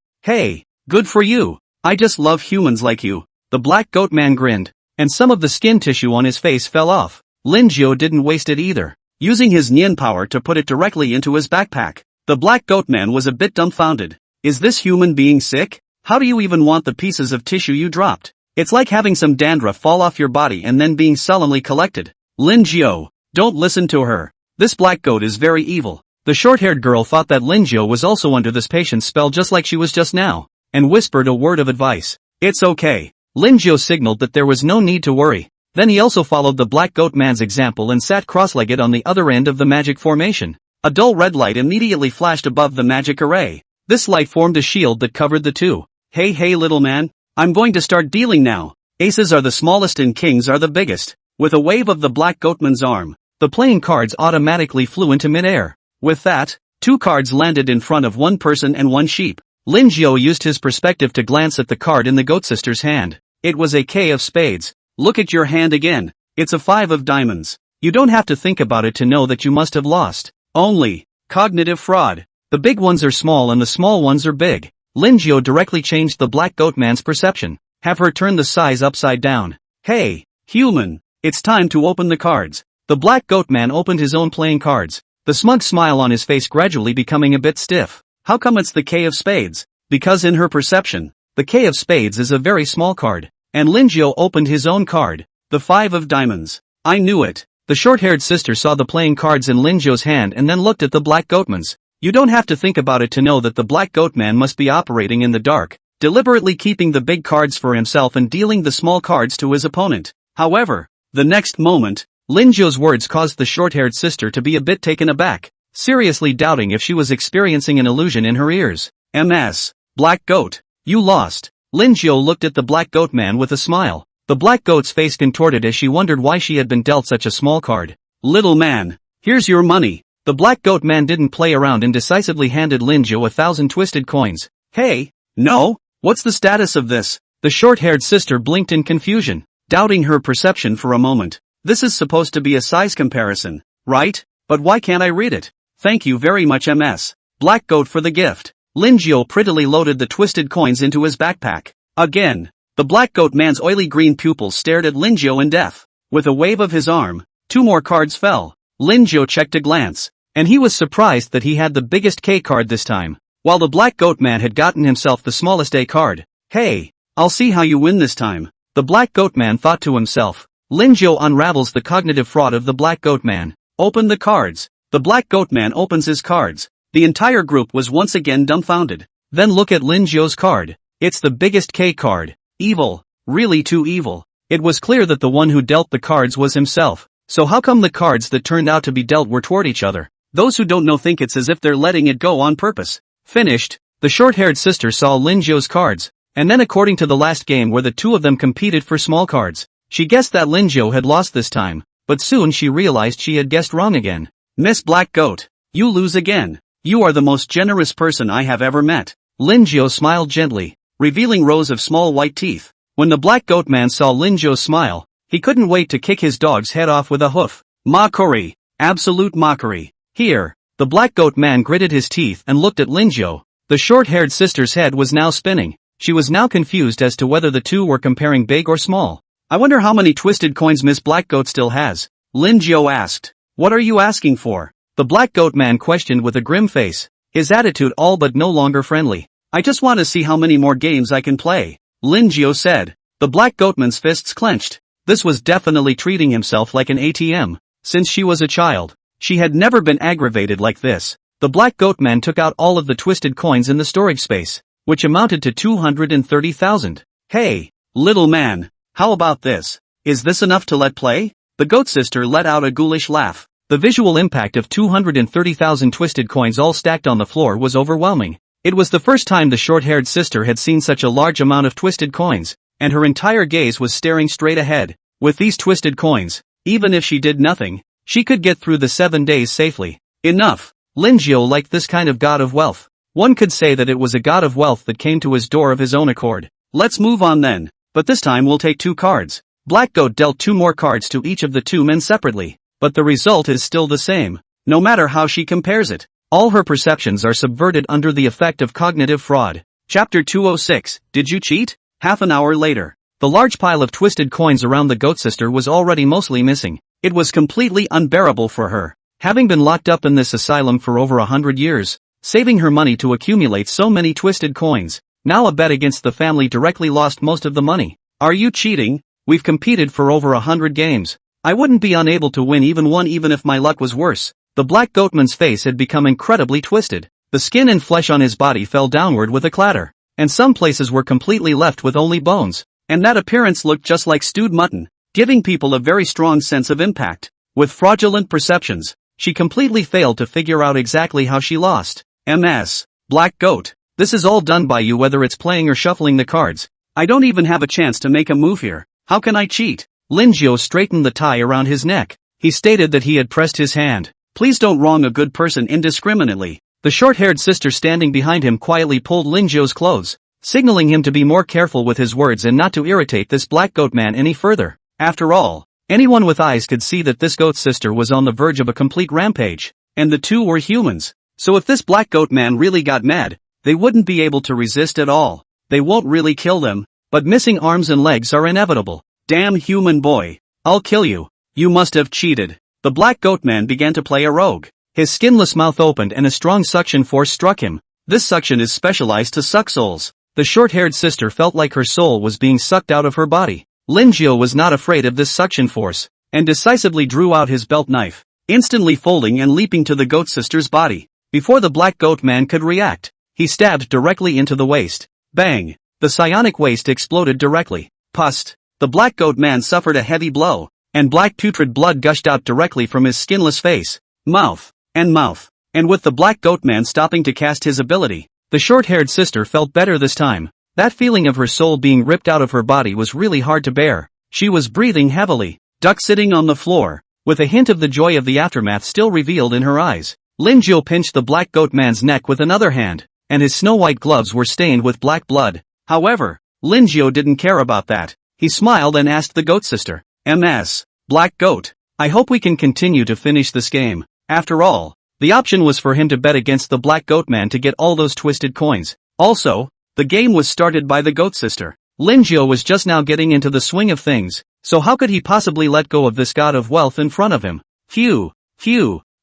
good for you. I just love humans like you. The black goat man grinned, and some of the skin tissue on his face fell off. Lin Jiao didn't waste it either, using his Nian power to put it directly into his backpack. The black goat man was a bit dumbfounded. Is this human being sick? How do you even want the pieces of tissue you dropped? It's like having some dandruff fall off your body and then being solemnly collected. Lin Jiao, don't listen to her. This black goat is very evil. The short-haired girl thought that Lin Jiao was also under this patient's spell just like she was just now, and whispered a word of advice. It's okay. Lin Jiao signaled that there was no need to worry. Then he also followed the black goat man's example and sat cross-legged on the other end of the magic formation. A dull red light immediately flashed above the magic array. This light formed a shield that covered the two. Hey little man, I'm going to start dealing now. Aces are the smallest and kings are the biggest. With a wave of the black goatman's arm, the playing cards automatically flew into midair. With that, 2 cards landed in front of one person and one sheep. Lin Jiao used his perspective to glance at the card in the goat sister's hand. It was a K of spades. Look at your hand again. It's a 5 of diamonds. You don't have to think about it to know that you must have lost. Only cognitive fraud. The big ones are small and the small ones are big. Lin Jiao directly changed the black goat man's perception. Have her turn the size upside down. Hey, human, it's time to open the cards. The black goat man opened his own playing cards, the smug smile on his face gradually becoming a bit stiff. How come it's the K of spades? Because in her perception, the K of spades is a very small card, and Lin Jiao opened his own card, the 5 of diamonds. I knew it. The short-haired sister saw the playing cards in Lin Jiao's hand and then looked at the black goatman's. You don't have to think about it to know that the black goat man must be operating in the dark. deliberately keeping the big cards for himself and dealing the small cards to his opponent. However, the next moment, Lin Zhou's words caused the short-haired sister to be a bit taken aback, seriously doubting if she was experiencing an illusion in her ears. MS. Black Goat. You lost. Lin Zhou looked at the Black Goat man with a smile. The Black Goat's face contorted as she wondered why she had been dealt such a small card. Little man, here's your money. The Black Goat man didn't play around and decisively handed Lin Zhou 1,000 twisted coins. Hey, no, what's the status of this? The short-haired sister blinked in confusion, doubting her perception for a moment. This is supposed to be a size comparison, right? But why can't I read it? Thank you very much, MS. Black Goat, for the gift. Lin Zhou prettily loaded the twisted coins into his backpack. Again, the Black Goat man's oily green pupils stared at Lin Zhou in death. With a wave of his arm, 2 more cards fell. Lin Zhou checked a glance, and he was surprised that he had the biggest K card this time, while the Black Goat man had gotten himself the smallest A card. Hey, I'll see how you win this time. The Black Goat man thought to himself. Lin Zhou unravels the cognitive fraud of the Black Goat man. Open the cards. The Black Goat man opens his cards. The entire group was once again dumbfounded. Then look at Lin Zhou's card. It's the biggest K card. Evil. Really too evil. It was clear that the one who dealt the cards was himself. So how come the cards that turned out to be dealt were toward each other? Those who don't know think it's as if they're letting it go on purpose. Finished. The short-haired sister saw Lin Zhou's cards, and then according to the last game where the two of them competed for small cards, she guessed that Lin Zhou had lost this time, but soon she realized she had guessed wrong again. Miss Black Goat, you lose again. You are the most generous person I have ever met. Lin Zhou smiled gently, revealing rows of small white teeth. When the Black Goat man saw Lin Zhou's smile, he couldn't wait to kick his dog's head off with a hoof. Mockery. Absolute mockery. Here, the Black Goat man gritted his teeth and looked at Lin Zhou. The short-haired sister's head was now spinning. She was now confused as to whether the two were comparing big or small. I wonder how many twisted coins Miss Black Goat still has. Lin Zhou asked. What are you asking for? The Black Goat man questioned with a grim face, his attitude all but no longer friendly. I just want to see how many more games I can play, Lin Zhou said. The Black Goat man's fists clenched. This was definitely treating himself like an ATM. Since she was a child, she had never been aggravated like this. The Black Goat man took out all of the twisted coins in the storage space, which amounted to 230,000. Hey, little man, how about this? Is this enough to let play? The goat sister let out a ghoulish laugh. The visual impact of 230,000 twisted coins all stacked on the floor was overwhelming. It was the first time the short-haired sister had seen such a large amount of twisted coins, and her entire gaze was staring straight ahead. With these twisted coins, even if she did nothing, she could get through the 7 days safely. Enough. Lin Zhou liked this kind of god of wealth. One could say that it was a god of wealth that came to his door of his own accord. Let's move on then. But this time we'll take 2 cards. Black Goat dealt 2 more cards to each of the 2 men separately. But the result is still the same, no matter how she compares it. All her perceptions are subverted under the effect of cognitive fraud. Chapter 206, Did you cheat? Half an hour later. The large pile of twisted coins around the goat sister was already mostly missing. It was completely unbearable for her, having been locked up in this asylum for over 100 years, saving her money to accumulate so many twisted coins. Now a bet against the family directly lost most of the money. Are you cheating? We've competed for over 100 games. I wouldn't be unable to win even one even if my luck was worse. The Black Goatman's face had become incredibly twisted. The skin and flesh on his body fell downward with a clatter, and some places were completely left with only bones. And that appearance looked just like stewed mutton, giving people a very strong sense of impact. With fraudulent perceptions, she completely failed to figure out exactly how she lost. MS. Black Goat. This is all done by you whether it's playing or shuffling the cards. I don't even have a chance to make a move here. How can I cheat? Lin Zhou straightened the tie around his neck. He stated that he had pressed his hand. Please don't wrong a good person indiscriminately. The short-haired sister standing behind him quietly pulled Lin Zhou's clothes, signaling him to be more careful with his words and not to irritate this Black Goat man any further. After all, anyone with eyes could see that this goat sister was on the verge of a complete rampage, and the two were humans. So if this Black Goat man really got mad, they wouldn't be able to resist at all. They won't really kill them, but missing arms and legs are inevitable. Damn human boy. I'll kill you. You must have cheated. The Black Goat man began to play a rogue. His skinless mouth opened and a strong suction force struck him. This suction is specialized to suck souls. The short-haired sister felt like her soul was being sucked out of her body. Lin Zhou was not afraid of this suction force, and decisively drew out his belt knife, instantly folding and leaping to the goat sister's body. Before the Black Goat man could react, he stabbed directly into the waist. Bang! the psionic waste exploded directly. Pust. The black goat man suffered a heavy blow, and black putrid blood gushed out directly from his skinless face, mouth. And with the black goat man stopping to cast his ability, the short-haired sister felt better this time. That feeling of her soul being ripped out of her body was really hard to bear. She was breathing heavily, duck sitting on the floor, with a hint of the joy of the aftermath still revealed in her eyes. Linjiao pinched the black goat man's neck with another hand, and his snow-white gloves were stained with black blood. However, Linjiao didn't care about that. He smiled and asked the goat sister, "Ms. Black Goat, I hope we can continue to finish this game." After all, the option was for him to bet against the black goat man to get all those twisted coins. Also, the game was started by the goat sister. Linjiao was just now getting into the swing of things, so how could he possibly let go of this god of wealth in front of him? Phew.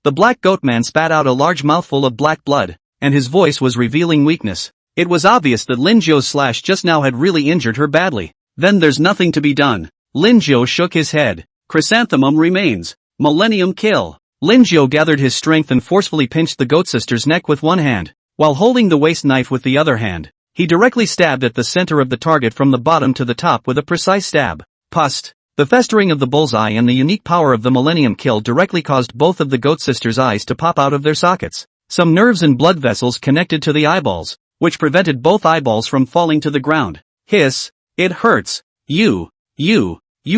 The black goat man spat out a large mouthful of black blood, and his voice was revealing weakness. It was obvious that Linjiao's slash just now had really injured her badly. Then there's nothing to be done. Linjiao shook his head. Chrysanthemum remains. Millennium kill. Linjiao gathered his strength and forcefully pinched the goat sister's neck with one hand, while holding the waist knife with the other hand. He directly stabbed at the center of the target from the bottom to the top with a precise stab. Pust. The festering of the bullseye and the unique power of the Millennium Kill directly caused both of the goat sisters' eyes to pop out of their sockets. Some nerves and blood vessels connected to the eyeballs, which prevented both eyeballs from falling to the ground. Hiss. It hurts. You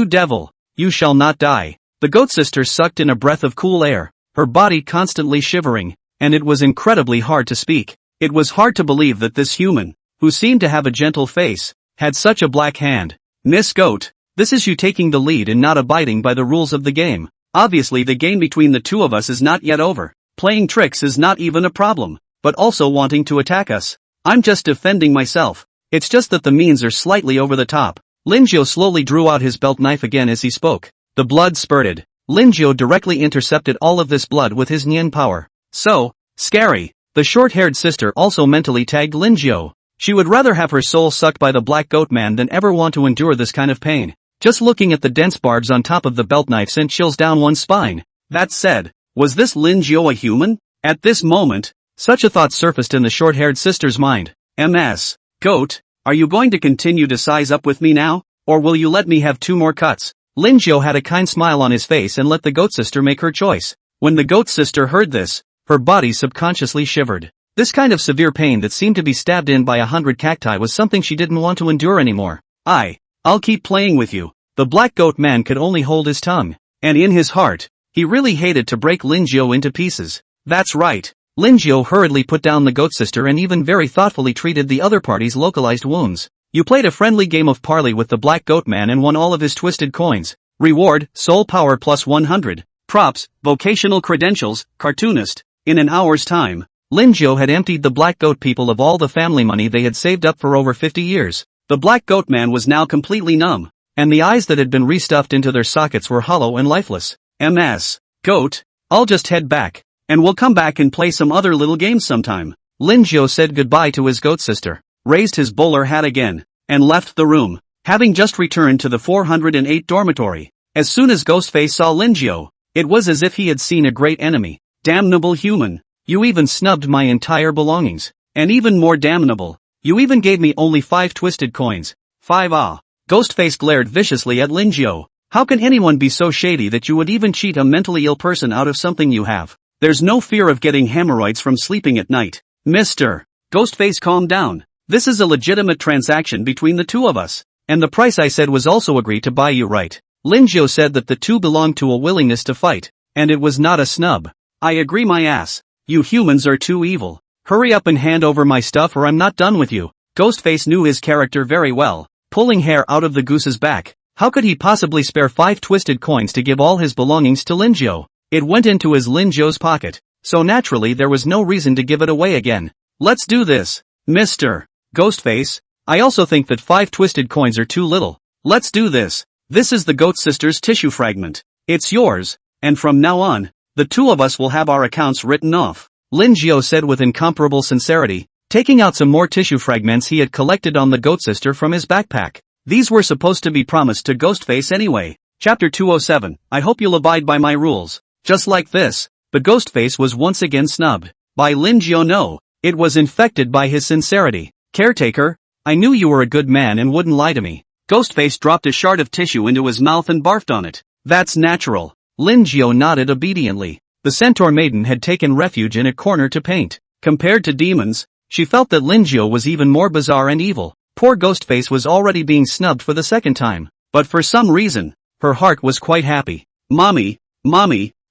devil. You shall not die. The goat sister sucked in a breath of cool air, her body constantly shivering, and it was incredibly hard to speak. It was hard to believe that this human, who seemed to have a gentle face, had such a black hand. Miss Goat, this is you taking the lead and not abiding by the rules of the game. Obviously the game between the two of us is not yet over. Playing tricks is not even a problem, but also wanting to attack us. I'm just defending myself. It's just that the means are slightly over the top. Linjiao slowly drew out his belt knife again as he spoke. The blood spurted. Linjiao directly intercepted all of this blood with his Nian power. So, scary. The short-haired sister also mentally tagged Linjiao. She would rather have her soul sucked by the black goat man than ever want to endure this kind of pain. Just looking at the dense barbs on top of the belt knife sent chills down one's spine. That said, was this Linjiao a human? At this moment, such a thought surfaced in the short-haired sister's mind. Ms. Goat, are you going to continue to size up with me now, or will you let me have 2 more cuts? Linjiao had a kind smile on his face and let the goat sister make her choice. When the goat sister heard this, her body subconsciously shivered. This kind of severe pain that seemed to be stabbed in by 100 cacti was something she didn't want to endure anymore. I'll keep playing with you. The black goat man could only hold his tongue, and in his heart, he really hated to break Linjiao into pieces. That's right. Linjiao hurriedly put down the goat sister and even very thoughtfully treated the other party's localized wounds. You played a friendly game of parley with the black goat man and won all of his twisted coins. Reward, soul power plus 100. Props, vocational credentials, cartoonist. In an hour's time, Linjiao had emptied the black goat people of all the family money they had saved up for over 50 years. The black goat man was now completely numb, and the eyes that had been restuffed into their sockets were hollow and lifeless. Ms. Goat, I'll just head back, and we'll come back and play some other little games sometime. Linjiao said goodbye to his goat sister, raised his bowler hat again, and left the room, having just returned to the 408 dormitory. As soon as Ghostface saw Linjiao, it was as if he had seen a great enemy. Damnable human, you even snubbed my entire belongings. And even more damnable, you even gave me only 5 twisted coins. 5 Ghostface glared viciously at Linjiao. How can anyone be so shady that you would even cheat a mentally ill person out of something you have? There's no fear of getting hemorrhoids from sleeping at night. Mr. Ghostface, calm down. This is a legitimate transaction between the two of us, and the price I said was also agreed to by you, right? Linjiao said that the two belonged to a willingness to fight, and it was not a snub. I agree my ass. You humans are too evil. Hurry up and hand over my stuff or I'm not done with you. Ghostface knew his character very well, pulling hair out of the goose's back. How could he possibly spare 5 twisted coins to give all his belongings to Linjiao? It went into his Linjiao's pocket, so naturally there was no reason to give it away again. Let's do this, Mr. Ghostface. I also think that 5 twisted coins are too little. Let's do this. This is the goat sister's tissue fragment. It's yours, and from now on, the two of us will have our accounts written off. Linjiao said with incomparable sincerity, taking out some more tissue fragments he had collected on the goat sister from his backpack. These were supposed to be promised to Ghostface anyway. Chapter 207, I hope you'll abide by my rules. Just like this, the Ghostface was once again snubbed. By Linjiao. No, it was infected by his sincerity. Caretaker, I knew you were a good man and wouldn't lie to me. Ghostface dropped a shard of tissue into his mouth and barfed on it. That's natural. Lin Jiao nodded obediently. The centaur maiden had taken refuge in a corner to paint. Compared to demons, she felt that Lin Jiao was even more bizarre and evil. Poor Ghostface was already being snubbed for the second time. But for some reason, her heart was quite happy. Mommy,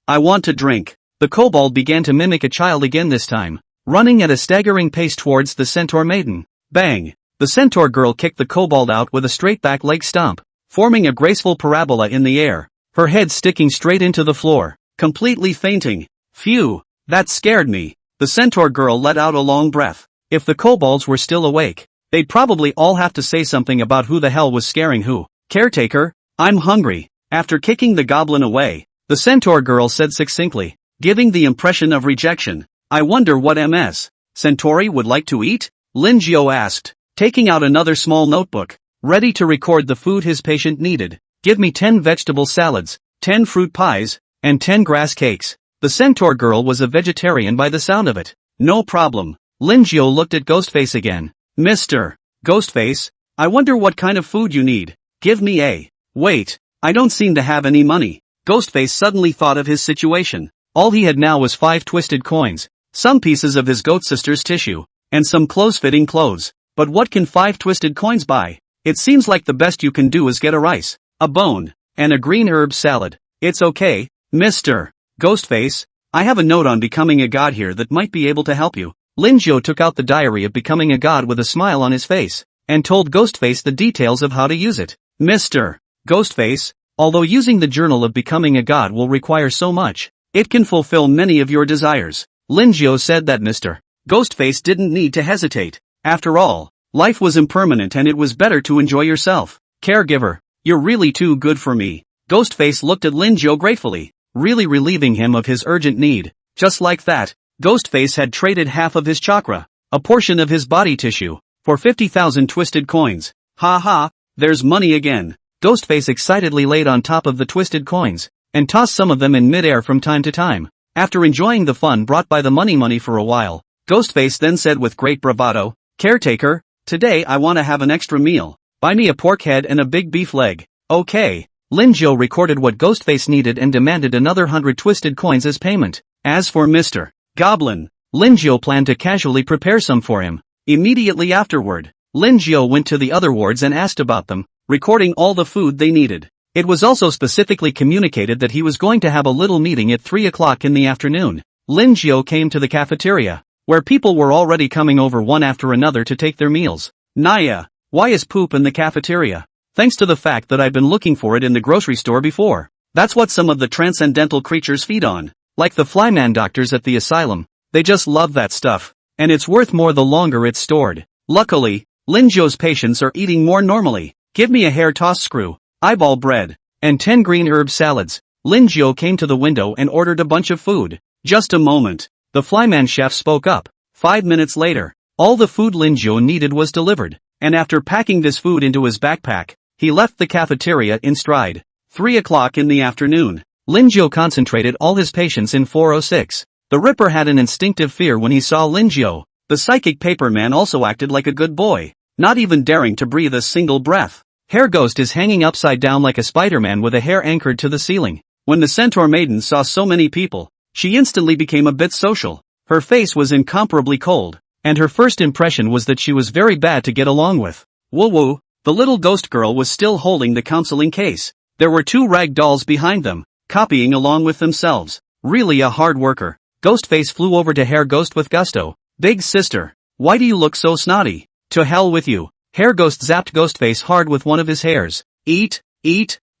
I want to drink. The kobold began to mimic a child again this time, running at a staggering pace towards the centaur maiden. Bang! The centaur girl kicked the kobold out with a straight back leg stomp, forming a graceful parabola in the air, her head sticking straight into the floor, completely fainting. Phew! That scared me. The centaur girl let out a long breath. If the kobolds were still awake, they'd probably all have to say something about who the hell was scaring who. Caretaker, I'm hungry. After kicking the goblin away, the centaur girl said succinctly, giving the impression of rejection. I wonder what Ms. Centauri would like to eat? Lin Jiao asked, taking out another small notebook, ready to record the food his patient needed. Give me 10 vegetable salads, 10 fruit pies, and 10 grass cakes. The centaur girl was a vegetarian by the sound of it. No problem. Lin Jiao looked at Ghostface again. Mr. Ghostface, I wonder what kind of food you need. Give me a. Wait, I don't seem to have any money. Ghostface suddenly thought of his situation. All he had now was 5 twisted coins, some pieces of his goat sister's tissue, and some close-fitting clothes. But what can 5 twisted coins buy? It seems like the best you can do is get a rice, a bone, and a green herb salad. It's okay, Mr. Ghostface. I have a note on becoming a god here that might be able to help you. Lin Jiao took out the diary of becoming a god with a smile on his face, and told Ghostface the details of how to use it. Mr. Ghostface, although using the journal of becoming a god will require so much, it can fulfill many of your desires. Lin Jiao said that Mr. Ghostface didn't need to hesitate. After all, life was impermanent and it was better to enjoy yourself. Caregiver, you're really too good for me. Ghostface looked at Lin Jiao gratefully, really relieving him of his urgent need. Just like that, Ghostface had traded half of his chakra, a portion of his body tissue, for 50,000 twisted coins. Ha ha, there's money again. Ghostface excitedly laid on top of the twisted coins, and tossed some of them in midair from time to time. After enjoying the fun brought by the money for a while, Ghostface then said with great bravado, Caretaker, today I want to have an extra meal. Buy me a pork head and a big beef leg. Okay. Lin Jiao recorded what Ghostface needed and demanded another 100 twisted coins as payment. As for Mr. Goblin, Lin Jiao planned to casually prepare some for him. Immediately afterward, Lin Jiao went to the other wards and asked about them, recording all the food they needed. It was also specifically communicated that he was going to have a little meeting at 3 o'clock in the afternoon. Lin Jiao came to the cafeteria, where people were already coming over one after another to take their meals. Naya, why is poop in the cafeteria? Thanks to the fact that I've been looking for it in the grocery store before. That's what some of the transcendental creatures feed on. Like the flyman doctors at the asylum, they just love that stuff, and it's worth more the longer it's stored. Luckily, Lin Jiao's patients are eating more normally. Give me a hair toss screw, eyeball bread, and 10 green herb salads. Lin Jiao came to the window and ordered a bunch of food. Just a moment. The flyman chef spoke up. 5 minutes later, all the food Lin Jiao needed was delivered, and after packing this food into his backpack, he left the cafeteria in stride. 3 o'clock in the afternoon. Lin Jiao concentrated all his patience in 406. The Ripper had an instinctive fear when he saw Lin Jiao. The psychic paper man also acted like a good boy, not even daring to breathe a single breath. Hair Ghost is hanging upside down like a Spider-Man with a hair anchored to the ceiling. When the centaur maiden saw so many people, she instantly became a bit social. Her face was incomparably cold, and her first impression was that she was very bad to get along with. Woo-woo, the little ghost girl was still holding the counseling case. There were 2 rag dolls behind them, copying along with themselves. Really a hard worker. Ghostface flew over to Hair Ghost with gusto. Big sister, why do you look so snotty? To hell with you. Hair Ghost zapped Ghostface hard with one of his hairs. Eat,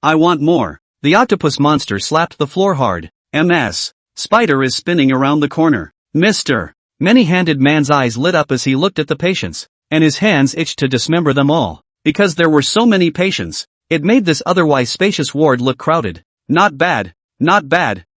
I want more. The octopus monster slapped the floor hard. Ms. Spider is spinning around the corner. Mr. Many-handed man's eyes lit up as he looked at the patients, and his hands itched to dismember them all. Because there were so many patients, it made this otherwise spacious ward look crowded. Not bad.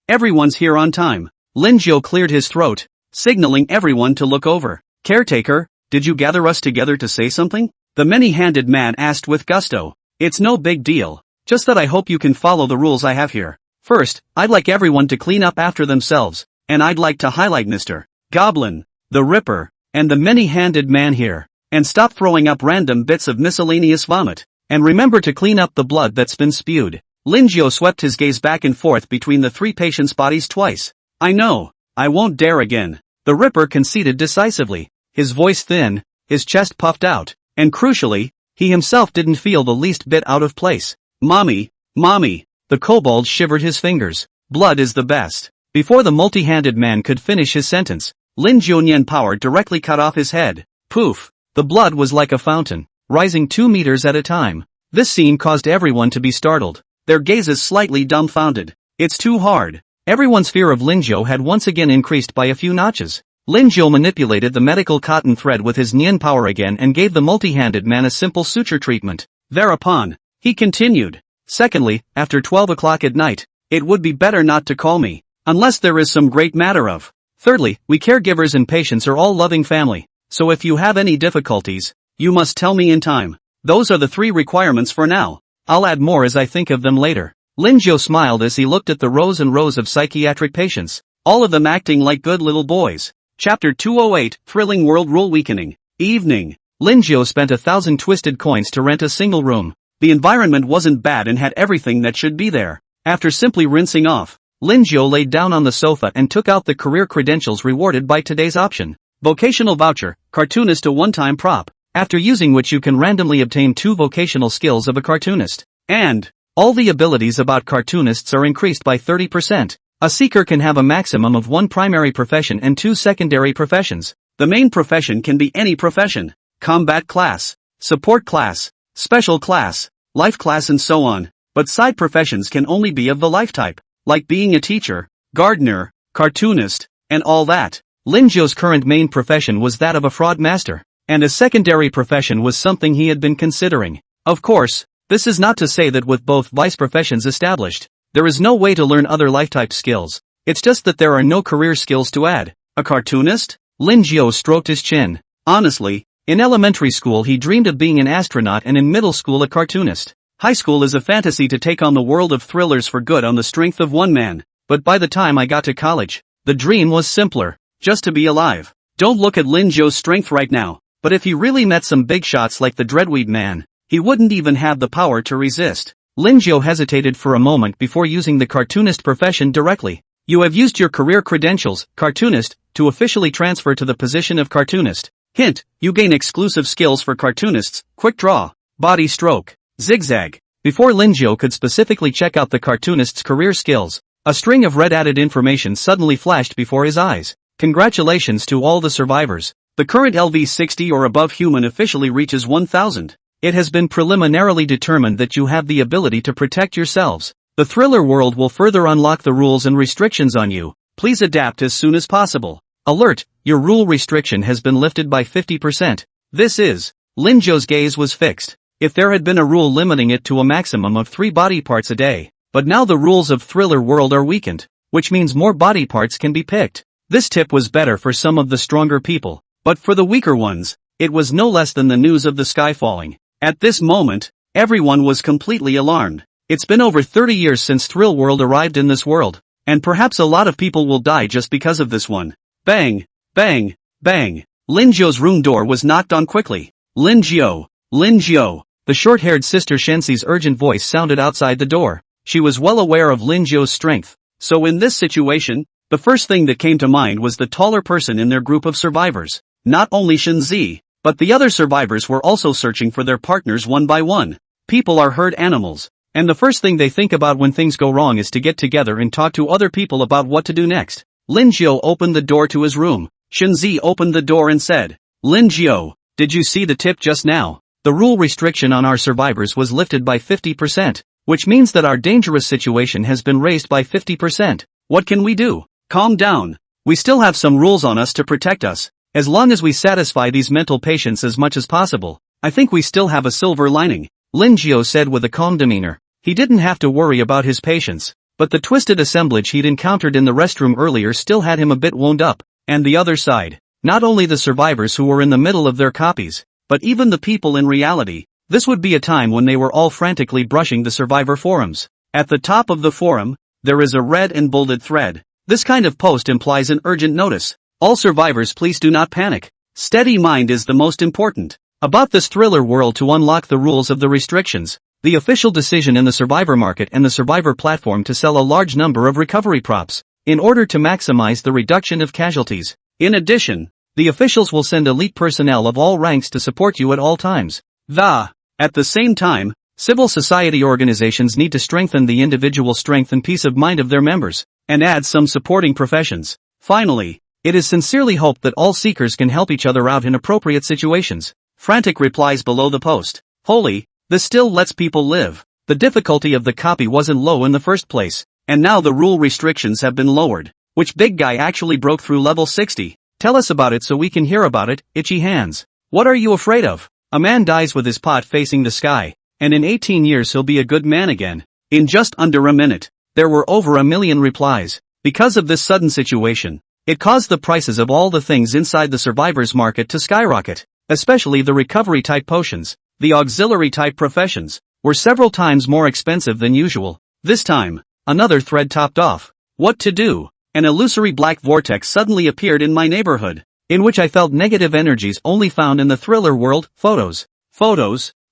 Everyone's here on time. Lin Jiao cleared his throat, signaling everyone to look over. Caretaker, did you gather us together to say something? The many-handed man asked with gusto. It's no big deal, just that I hope you can follow the rules I have here. First, I'd like everyone to clean up after themselves, and I'd like to highlight Mr. Goblin, the Ripper, and the many-handed man here. And stop throwing up random bits of miscellaneous vomit. And remember to clean up the blood that's been spewed. Linjiao swept his gaze back and forth between the three patients' bodies twice. I know. I won't dare again. The Ripper conceded decisively. His voice thin, his chest puffed out, and crucially, he himself didn't feel the least bit out of place. Mommy, mommy. The kobold shivered his fingers. Blood is the best. Before the multi-handed man could finish his sentence, Lin Jionian power directly cut off his head. Poof! The blood was like a fountain, rising 2 meters at a time. This scene caused everyone to be startled, their gazes slightly dumbfounded. It's too hard. Everyone's fear of Linjiao had once again increased by a few notches. Linjiao manipulated the medical cotton thread with his Nian power again and gave the multi-handed man a simple suture treatment. Thereupon, he continued. Secondly, after 12 o'clock at night, it would be better not to call me, unless there is some great matter of. Thirdly, we caregivers and patients are all loving family, so if you have any difficulties, you must tell me in time. Those are the 3 requirements for now. I'll add more as I think of them later. Linjiao smiled as he looked at the rows and rows of psychiatric patients, all of them acting like good little boys. Chapter 208, Thrilling World Rule Weakening. Evening. Linjiao spent 1,000 twisted coins to rent a single room. The environment wasn't bad and had everything that should be there. After simply rinsing off, Linjiao laid down on the sofa and took out the career credentials rewarded by today's option. Vocational voucher, cartoonist a one-time prop, after using which you can randomly obtain 2 vocational skills of a cartoonist. And all the abilities about cartoonists are increased by 30%. A seeker can have a maximum of 1 primary profession and 2 secondary professions. The main profession can be any profession. Combat class, support class, special class, life class and so on. But side professions can only be of the life type, like being a teacher, gardener, cartoonist, and all that. Linjiao's current main profession was that of a fraud master, and a secondary profession was something he had been considering. Of course, this is not to say that with both vice professions established, there is no way to learn other life-type skills. It's just that there are no career skills to add. A cartoonist? Linjiao stroked his chin. Honestly, in elementary school he dreamed of being an astronaut and in middle school a cartoonist. High school is a fantasy to take on the world of thrillers for good on the strength of one man. But by the time I got to college, the dream was simpler. Just to be alive. Don't look at Linjiao's strength right now, but if he really met some big shots like the Dreadweed man, he wouldn't even have the power to resist. Linjiao hesitated for a moment before using the cartoonist profession directly. You have used your career credentials, cartoonist, to officially transfer to the position of cartoonist. Hint, you gain exclusive skills for cartoonists, quick draw, body stroke, zigzag. Before Linjiao could specifically check out the cartoonist's career skills, a string of red added information suddenly flashed before his eyes. Congratulations to all the survivors. The current LV60 or above human officially reaches 1000. It has been preliminarily determined that you have the ability to protect yourselves. The thriller world will further unlock the rules and restrictions on you. Please adapt as soon as possible. Alert, your rule restriction has been lifted by 50%. This is. Linjiao's gaze was fixed. If there had been a rule limiting it to a maximum of 3 body parts a day, but now the rules of thriller world are weakened, which means more body parts can be picked. This tip was better for some of the stronger people, but for the weaker ones, it was no less than the news of the sky falling. At this moment, everyone was completely alarmed. It's been over 30 years since Thrill World arrived in this world, and perhaps a lot of people will die just because of this one. Bang, bang, bang. Linjiao's room door was knocked on quickly. Linjiao, Linjiao. The short-haired sister Shenxi's urgent voice sounded outside the door. She was well aware of Linjiao's strength, so in this situation, the first thing that came to mind was the taller person in their group of survivors. Not only Shenxi, but the other survivors were also searching for their partners one by one. People are herd animals, and the first thing they think about when things go wrong is to get together and talk to other people about what to do next. Linjiao opened the door to his room. Shenxi opened the door and said, Linjiao, did you see the tip just now? The rule restriction on our survivors was lifted by 50%, which means that our dangerous situation has been raised by 50%. What can we do? Calm down. We still have some rules on us to protect us. As long as we satisfy these mental patients as much as possible, I think we still have a silver lining, Linjiao said with a calm demeanor. He didn't have to worry about his patients, but the twisted assemblage he'd encountered in the restroom earlier still had him a bit wound up. And the other side, not only the survivors who were in the middle of their copies, but even the people in reality. This would be a time when they were all frantically brushing the survivor forums. At the top of the forum, there is a red and bolded thread. This kind of post implies an urgent notice. All survivors, please do not panic. Steady mind is the most important. About this thriller world to unlock the rules of the restrictions, the official decision in the survivor market and the survivor platform to sell a large number of recovery props, in order to maximize the reduction of casualties. In addition, the officials will send elite personnel of all ranks to support you at all times. At the same time, civil society organizations need to strengthen the individual strength and peace of mind of their members, and add some supporting professions. Finally, it is sincerely hoped that all seekers can help each other out in appropriate situations. Frantic replies below the post. Holy, this still lets people live. The difficulty of the copy wasn't low in the first place, and now the rule restrictions have been lowered. Which big guy actually broke through level 60? Tell us about it so we can hear about it, itchy hands. What are you afraid of? A man dies with his pot facing the sky, and in 18 years he'll be a good man again. In just under a minute, there were over 1 million replies. Because of this sudden situation, it caused the prices of all the things inside the survivors market to skyrocket, especially the recovery type potions. The auxiliary type professions were several times more expensive than usual. This time, another thread topped off. What to do? An illusory black vortex suddenly appeared in my neighborhood, in which I felt negative energies only found in the thriller world. Photos.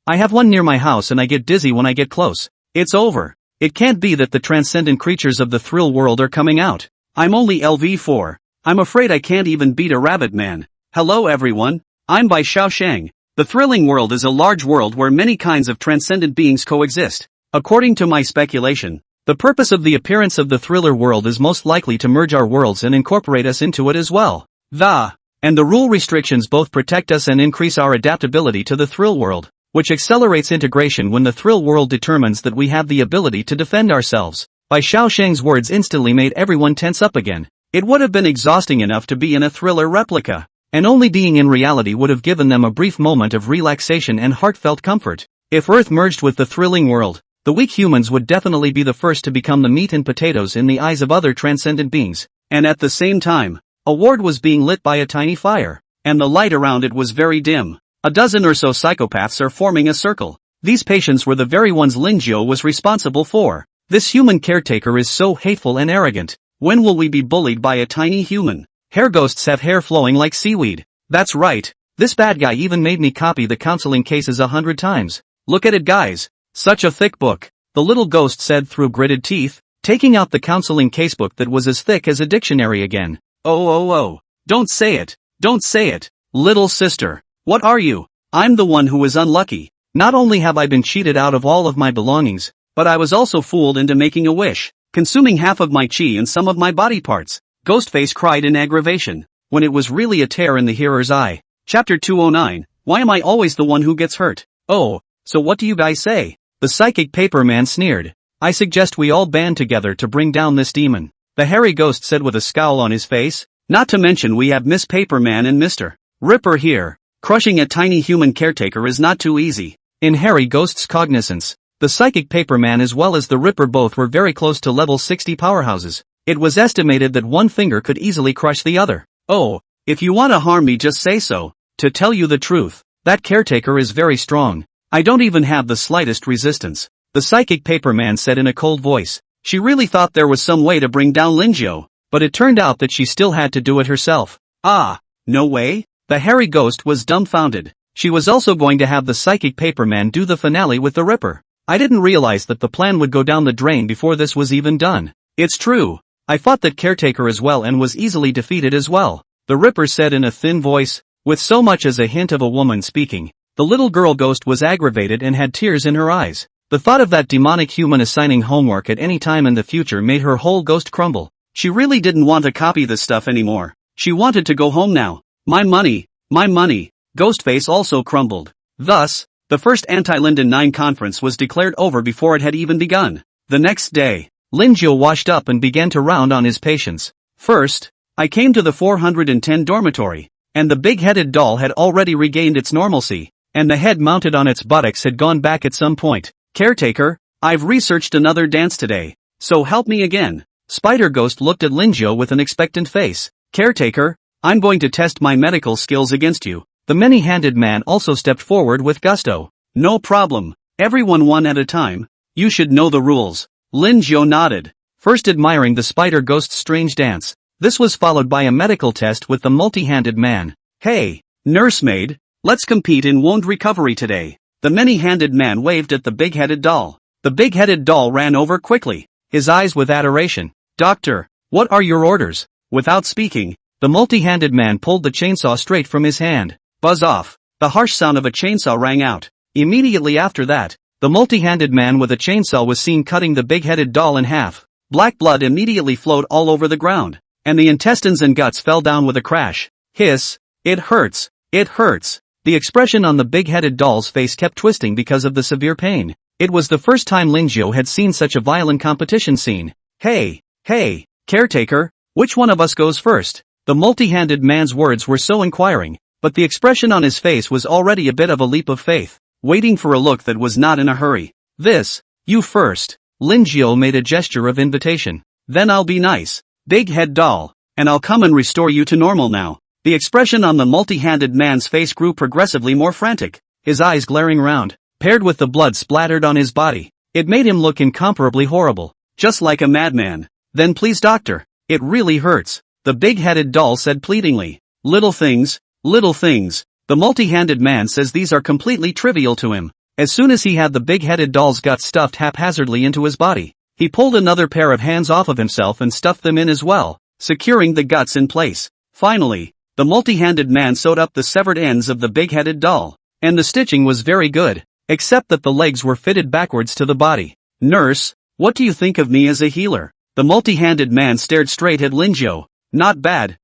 I have one near my house and I get dizzy when I get close. It's over. It can't be that the transcendent creatures of the thrill world are coming out. I'm only LV4. I'm afraid I can't even beat a rabbit man. Hello everyone, I'm by Xiaoshang. The thrilling world is a large world where many kinds of transcendent beings coexist. According to my speculation, the purpose of the appearance of the thriller world is most likely to merge our worlds and incorporate us into it as well. And the rule restrictions both protect us and increase our adaptability to the thrill world, which accelerates integration when the thrill world determines that we have the ability to defend ourselves. Bai Xiaoshang's words instantly made everyone tense up again. It would have been exhausting enough to be in a thriller replica, and only being in reality would have given them a brief moment of relaxation and heartfelt comfort. If Earth merged with the thrilling world, the weak humans would definitely be the first to become the meat and potatoes in the eyes of other transcendent beings. And at the same time, a ward was being lit by a tiny fire, and the light around it was very dim. A dozen or so psychopaths are forming a circle. These patients were the very ones Lin Jiu was responsible for. This human caretaker is so hateful and arrogant. When will we be bullied by a tiny human? Hair ghosts have hair flowing like seaweed. That's right. This bad guy even made me copy the counseling cases 100 times. Look at it guys. Such a thick book. The little ghost said through gritted teeth, taking out the counseling casebook that was as thick as a dictionary again. Oh. Don't say it. Don't say it. Little sister. What are you? I'm the one who is unlucky. Not only have I been cheated out of all of my belongings, but I was also fooled into making a wish, consuming half of my chi and some of my body parts. Ghostface cried in aggravation, when it was really a tear in the hearer's eye. Chapter 209, Why am I always the one who gets hurt? Oh, so what do you guys say? The psychic paper man sneered. I suggest we all band together to bring down this demon. The hairy ghost said with a scowl on his face. Not to mention we have Miss Paperman and Mr. Ripper here. Crushing a tiny human caretaker is not too easy. In hairy ghost's cognizance, the psychic paperman as well as the Ripper both were very close to level 60 powerhouses. It was estimated that one finger could easily crush the other. Oh, if you want to harm me just say so. To tell you the truth, that caretaker is very strong. I don't even have the slightest resistance. The psychic paperman said in a cold voice. She really thought there was some way to bring down Lin Jiu, but it turned out that she still had to do it herself. Ah, no way? The hairy ghost was dumbfounded. She was also going to have the psychic paperman do the finale with the Ripper. I didn't realize that the plan would go down the drain before this was even done. It's true. I fought that caretaker as well and was easily defeated as well. The Ripper said in a thin voice, with so much as a hint of a woman speaking. The little girl ghost was aggravated and had tears in her eyes. The thought of that demonic human assigning homework at any time in the future made her whole ghost crumble. She really didn't want to copy this stuff anymore. She wanted to go home now. My money. Ghostface also crumbled. Thus, the first Anti-Linden 9 conference was declared over before it had even begun. The next day, Lin Jiu washed up and began to round on his patients. First, I came to the 410 dormitory, and the big-headed doll had already regained its normalcy, and the head mounted on its buttocks had gone back at some point. Caretaker, I've researched another dance today, so help me again. Spider Ghost looked at Lin Jiu with an expectant face. Caretaker, I'm going to test my medical skills against you. The many-handed man also stepped forward with gusto. No problem. Everyone one at a time. You should know the rules. Lin Jiu nodded, first admiring the spider ghost's strange dance. This was followed by a medical test with the multi-handed man. Hey, Nursemaid, let's compete in wound recovery today. The many-handed man waved at the big-headed doll. The big-headed doll ran over quickly, his eyes with adoration. Doctor, what are your orders? Without speaking, the multi-handed man pulled the chainsaw straight from his hand. Buzz off. The harsh sound of a chainsaw rang out. Immediately after that, the multi-handed man with a chainsaw was seen cutting the big-headed doll in half. Black blood immediately flowed all over the ground, and the intestines and guts fell down with a crash. Hiss, it hurts, it hurts. The expression on the big-headed doll's face kept twisting because of the severe pain. It was the first time Linjiao had seen such a violent competition scene. Hey, caretaker, which one of us goes first? The multi-handed man's words were so inquiring, but the expression on his face was already a bit of a leap of faith, waiting for a look that was not in a hurry. You first. Linjiao made a gesture of invitation. Then I'll be nice, big head doll, and I'll come and restore you to normal now. The expression on the multi-handed man's face grew progressively more frantic, his eyes glaring round, paired with the blood splattered on his body. It made him look incomparably horrible, just like a madman. Then please doctor, it really hurts, the big-headed doll said pleadingly. Little things. The multi-handed man says these are completely trivial to him. As soon as he had the big-headed doll's guts stuffed haphazardly into his body, he pulled another pair of hands off of himself and stuffed them in as well, securing the guts in place. Finally, the multi-handed man sewed up the severed ends of the big-headed doll, and the stitching was very good, except that the legs were fitted backwards to the body. Nurse, what do you think of me as a healer? The multi-handed man stared straight at Linjiao. Not bad.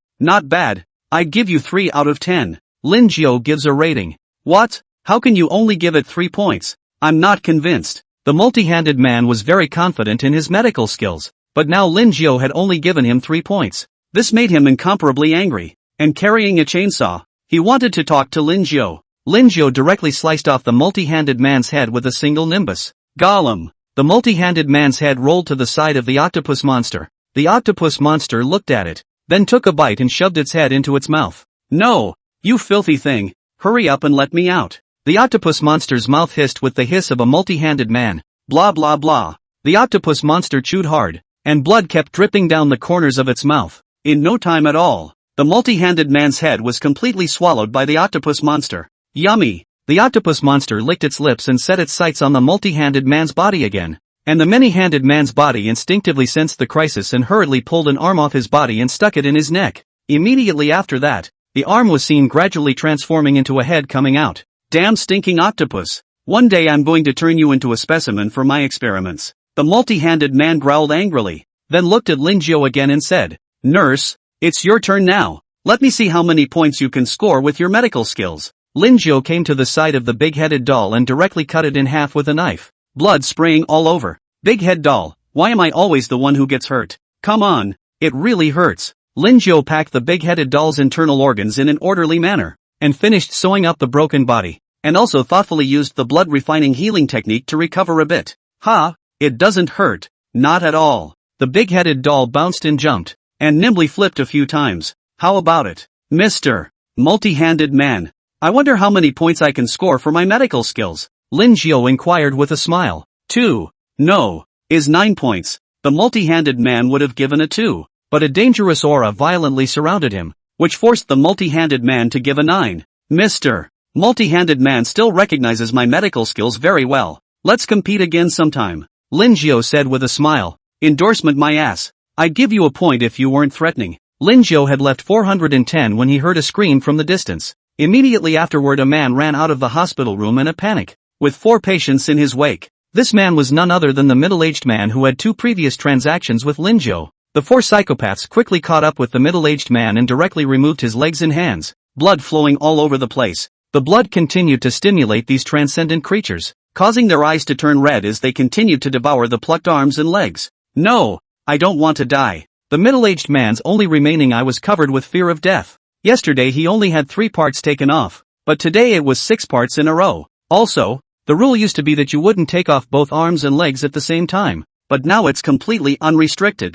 I'd give you 3 out of 10. Linjiao gives a rating. What? How can you only give it 3 points? I'm not convinced. The multi-handed man was very confident in his medical skills, but now Linjiao had only given him 3 points. This made him incomparably angry, and carrying a chainsaw, he wanted to talk to Linjiao. Linjiao directly sliced off the multi-handed man's head with a single nimbus. Gollum! The multi-handed man's head rolled to the side of the octopus monster. The octopus monster looked at it, then took a bite and shoved its head into its mouth. No! You filthy thing! Hurry up and let me out! The octopus monster's mouth hissed with the hiss of a multi-handed man. Blah blah blah. The octopus monster chewed hard, and blood kept dripping down the corners of its mouth. In no time at all, the multi-handed man's head was completely swallowed by the octopus monster. Yummy! The octopus monster licked its lips and set its sights on the multi-handed man's body again. And the many-handed man's body instinctively sensed the crisis and hurriedly pulled an arm off his body and stuck it in his neck. Immediately after that, the arm was seen gradually transforming into a head coming out. Damn stinking octopus! One day I'm going to turn you into a specimen for my experiments. The multi-handed man growled angrily, then looked at Linjiao again and said, Nurse, it's your turn now. Let me see how many points you can score with your medical skills. Linjiao came to the side of the big-headed doll and directly cut it in half with a knife. Blood spraying all over. Big head doll, why am I always the one who gets hurt? Come on, it really hurts. Linjiao packed the big-headed doll's internal organs in an orderly manner, and finished sewing up the broken body, and also thoughtfully used the blood-refining healing technique to recover a bit. Ha, it doesn't hurt. Not at all. The big-headed doll bounced and jumped, and nimbly flipped a few times. How about it, Mr. Multi-handed Man? I wonder how many points I can score for my medical skills. Linjiao inquired with a smile. 2. No. Is 9 points. The multi-handed man would have given a 2, but a dangerous aura violently surrounded him, which forced the multi-handed man to give a 9. Mr. Multi-handed Man still recognizes my medical skills very well. Let's compete again sometime. Linjiao said with a smile. Endorsement my ass. I'd give you a point if you weren't threatening. Linjiao had left 410 when he heard a scream from the distance. Immediately afterward a man ran out of the hospital room in a panic, with 4 patients in his wake. This man was none other than the middle-aged man who had 2 previous transactions with Linjiao. The 4 psychopaths quickly caught up with the middle-aged man and directly removed his legs and hands, blood flowing all over the place. The blood continued to stimulate these transcendent creatures, causing their eyes to turn red as they continued to devour the plucked arms and legs. No, I don't want to die. The middle-aged man's only remaining eye was covered with fear of death. Yesterday he only had 3 parts taken off, but today it was 6 parts in a row. Also, the rule used to be that you wouldn't take off both arms and legs at the same time, but now it's completely unrestricted.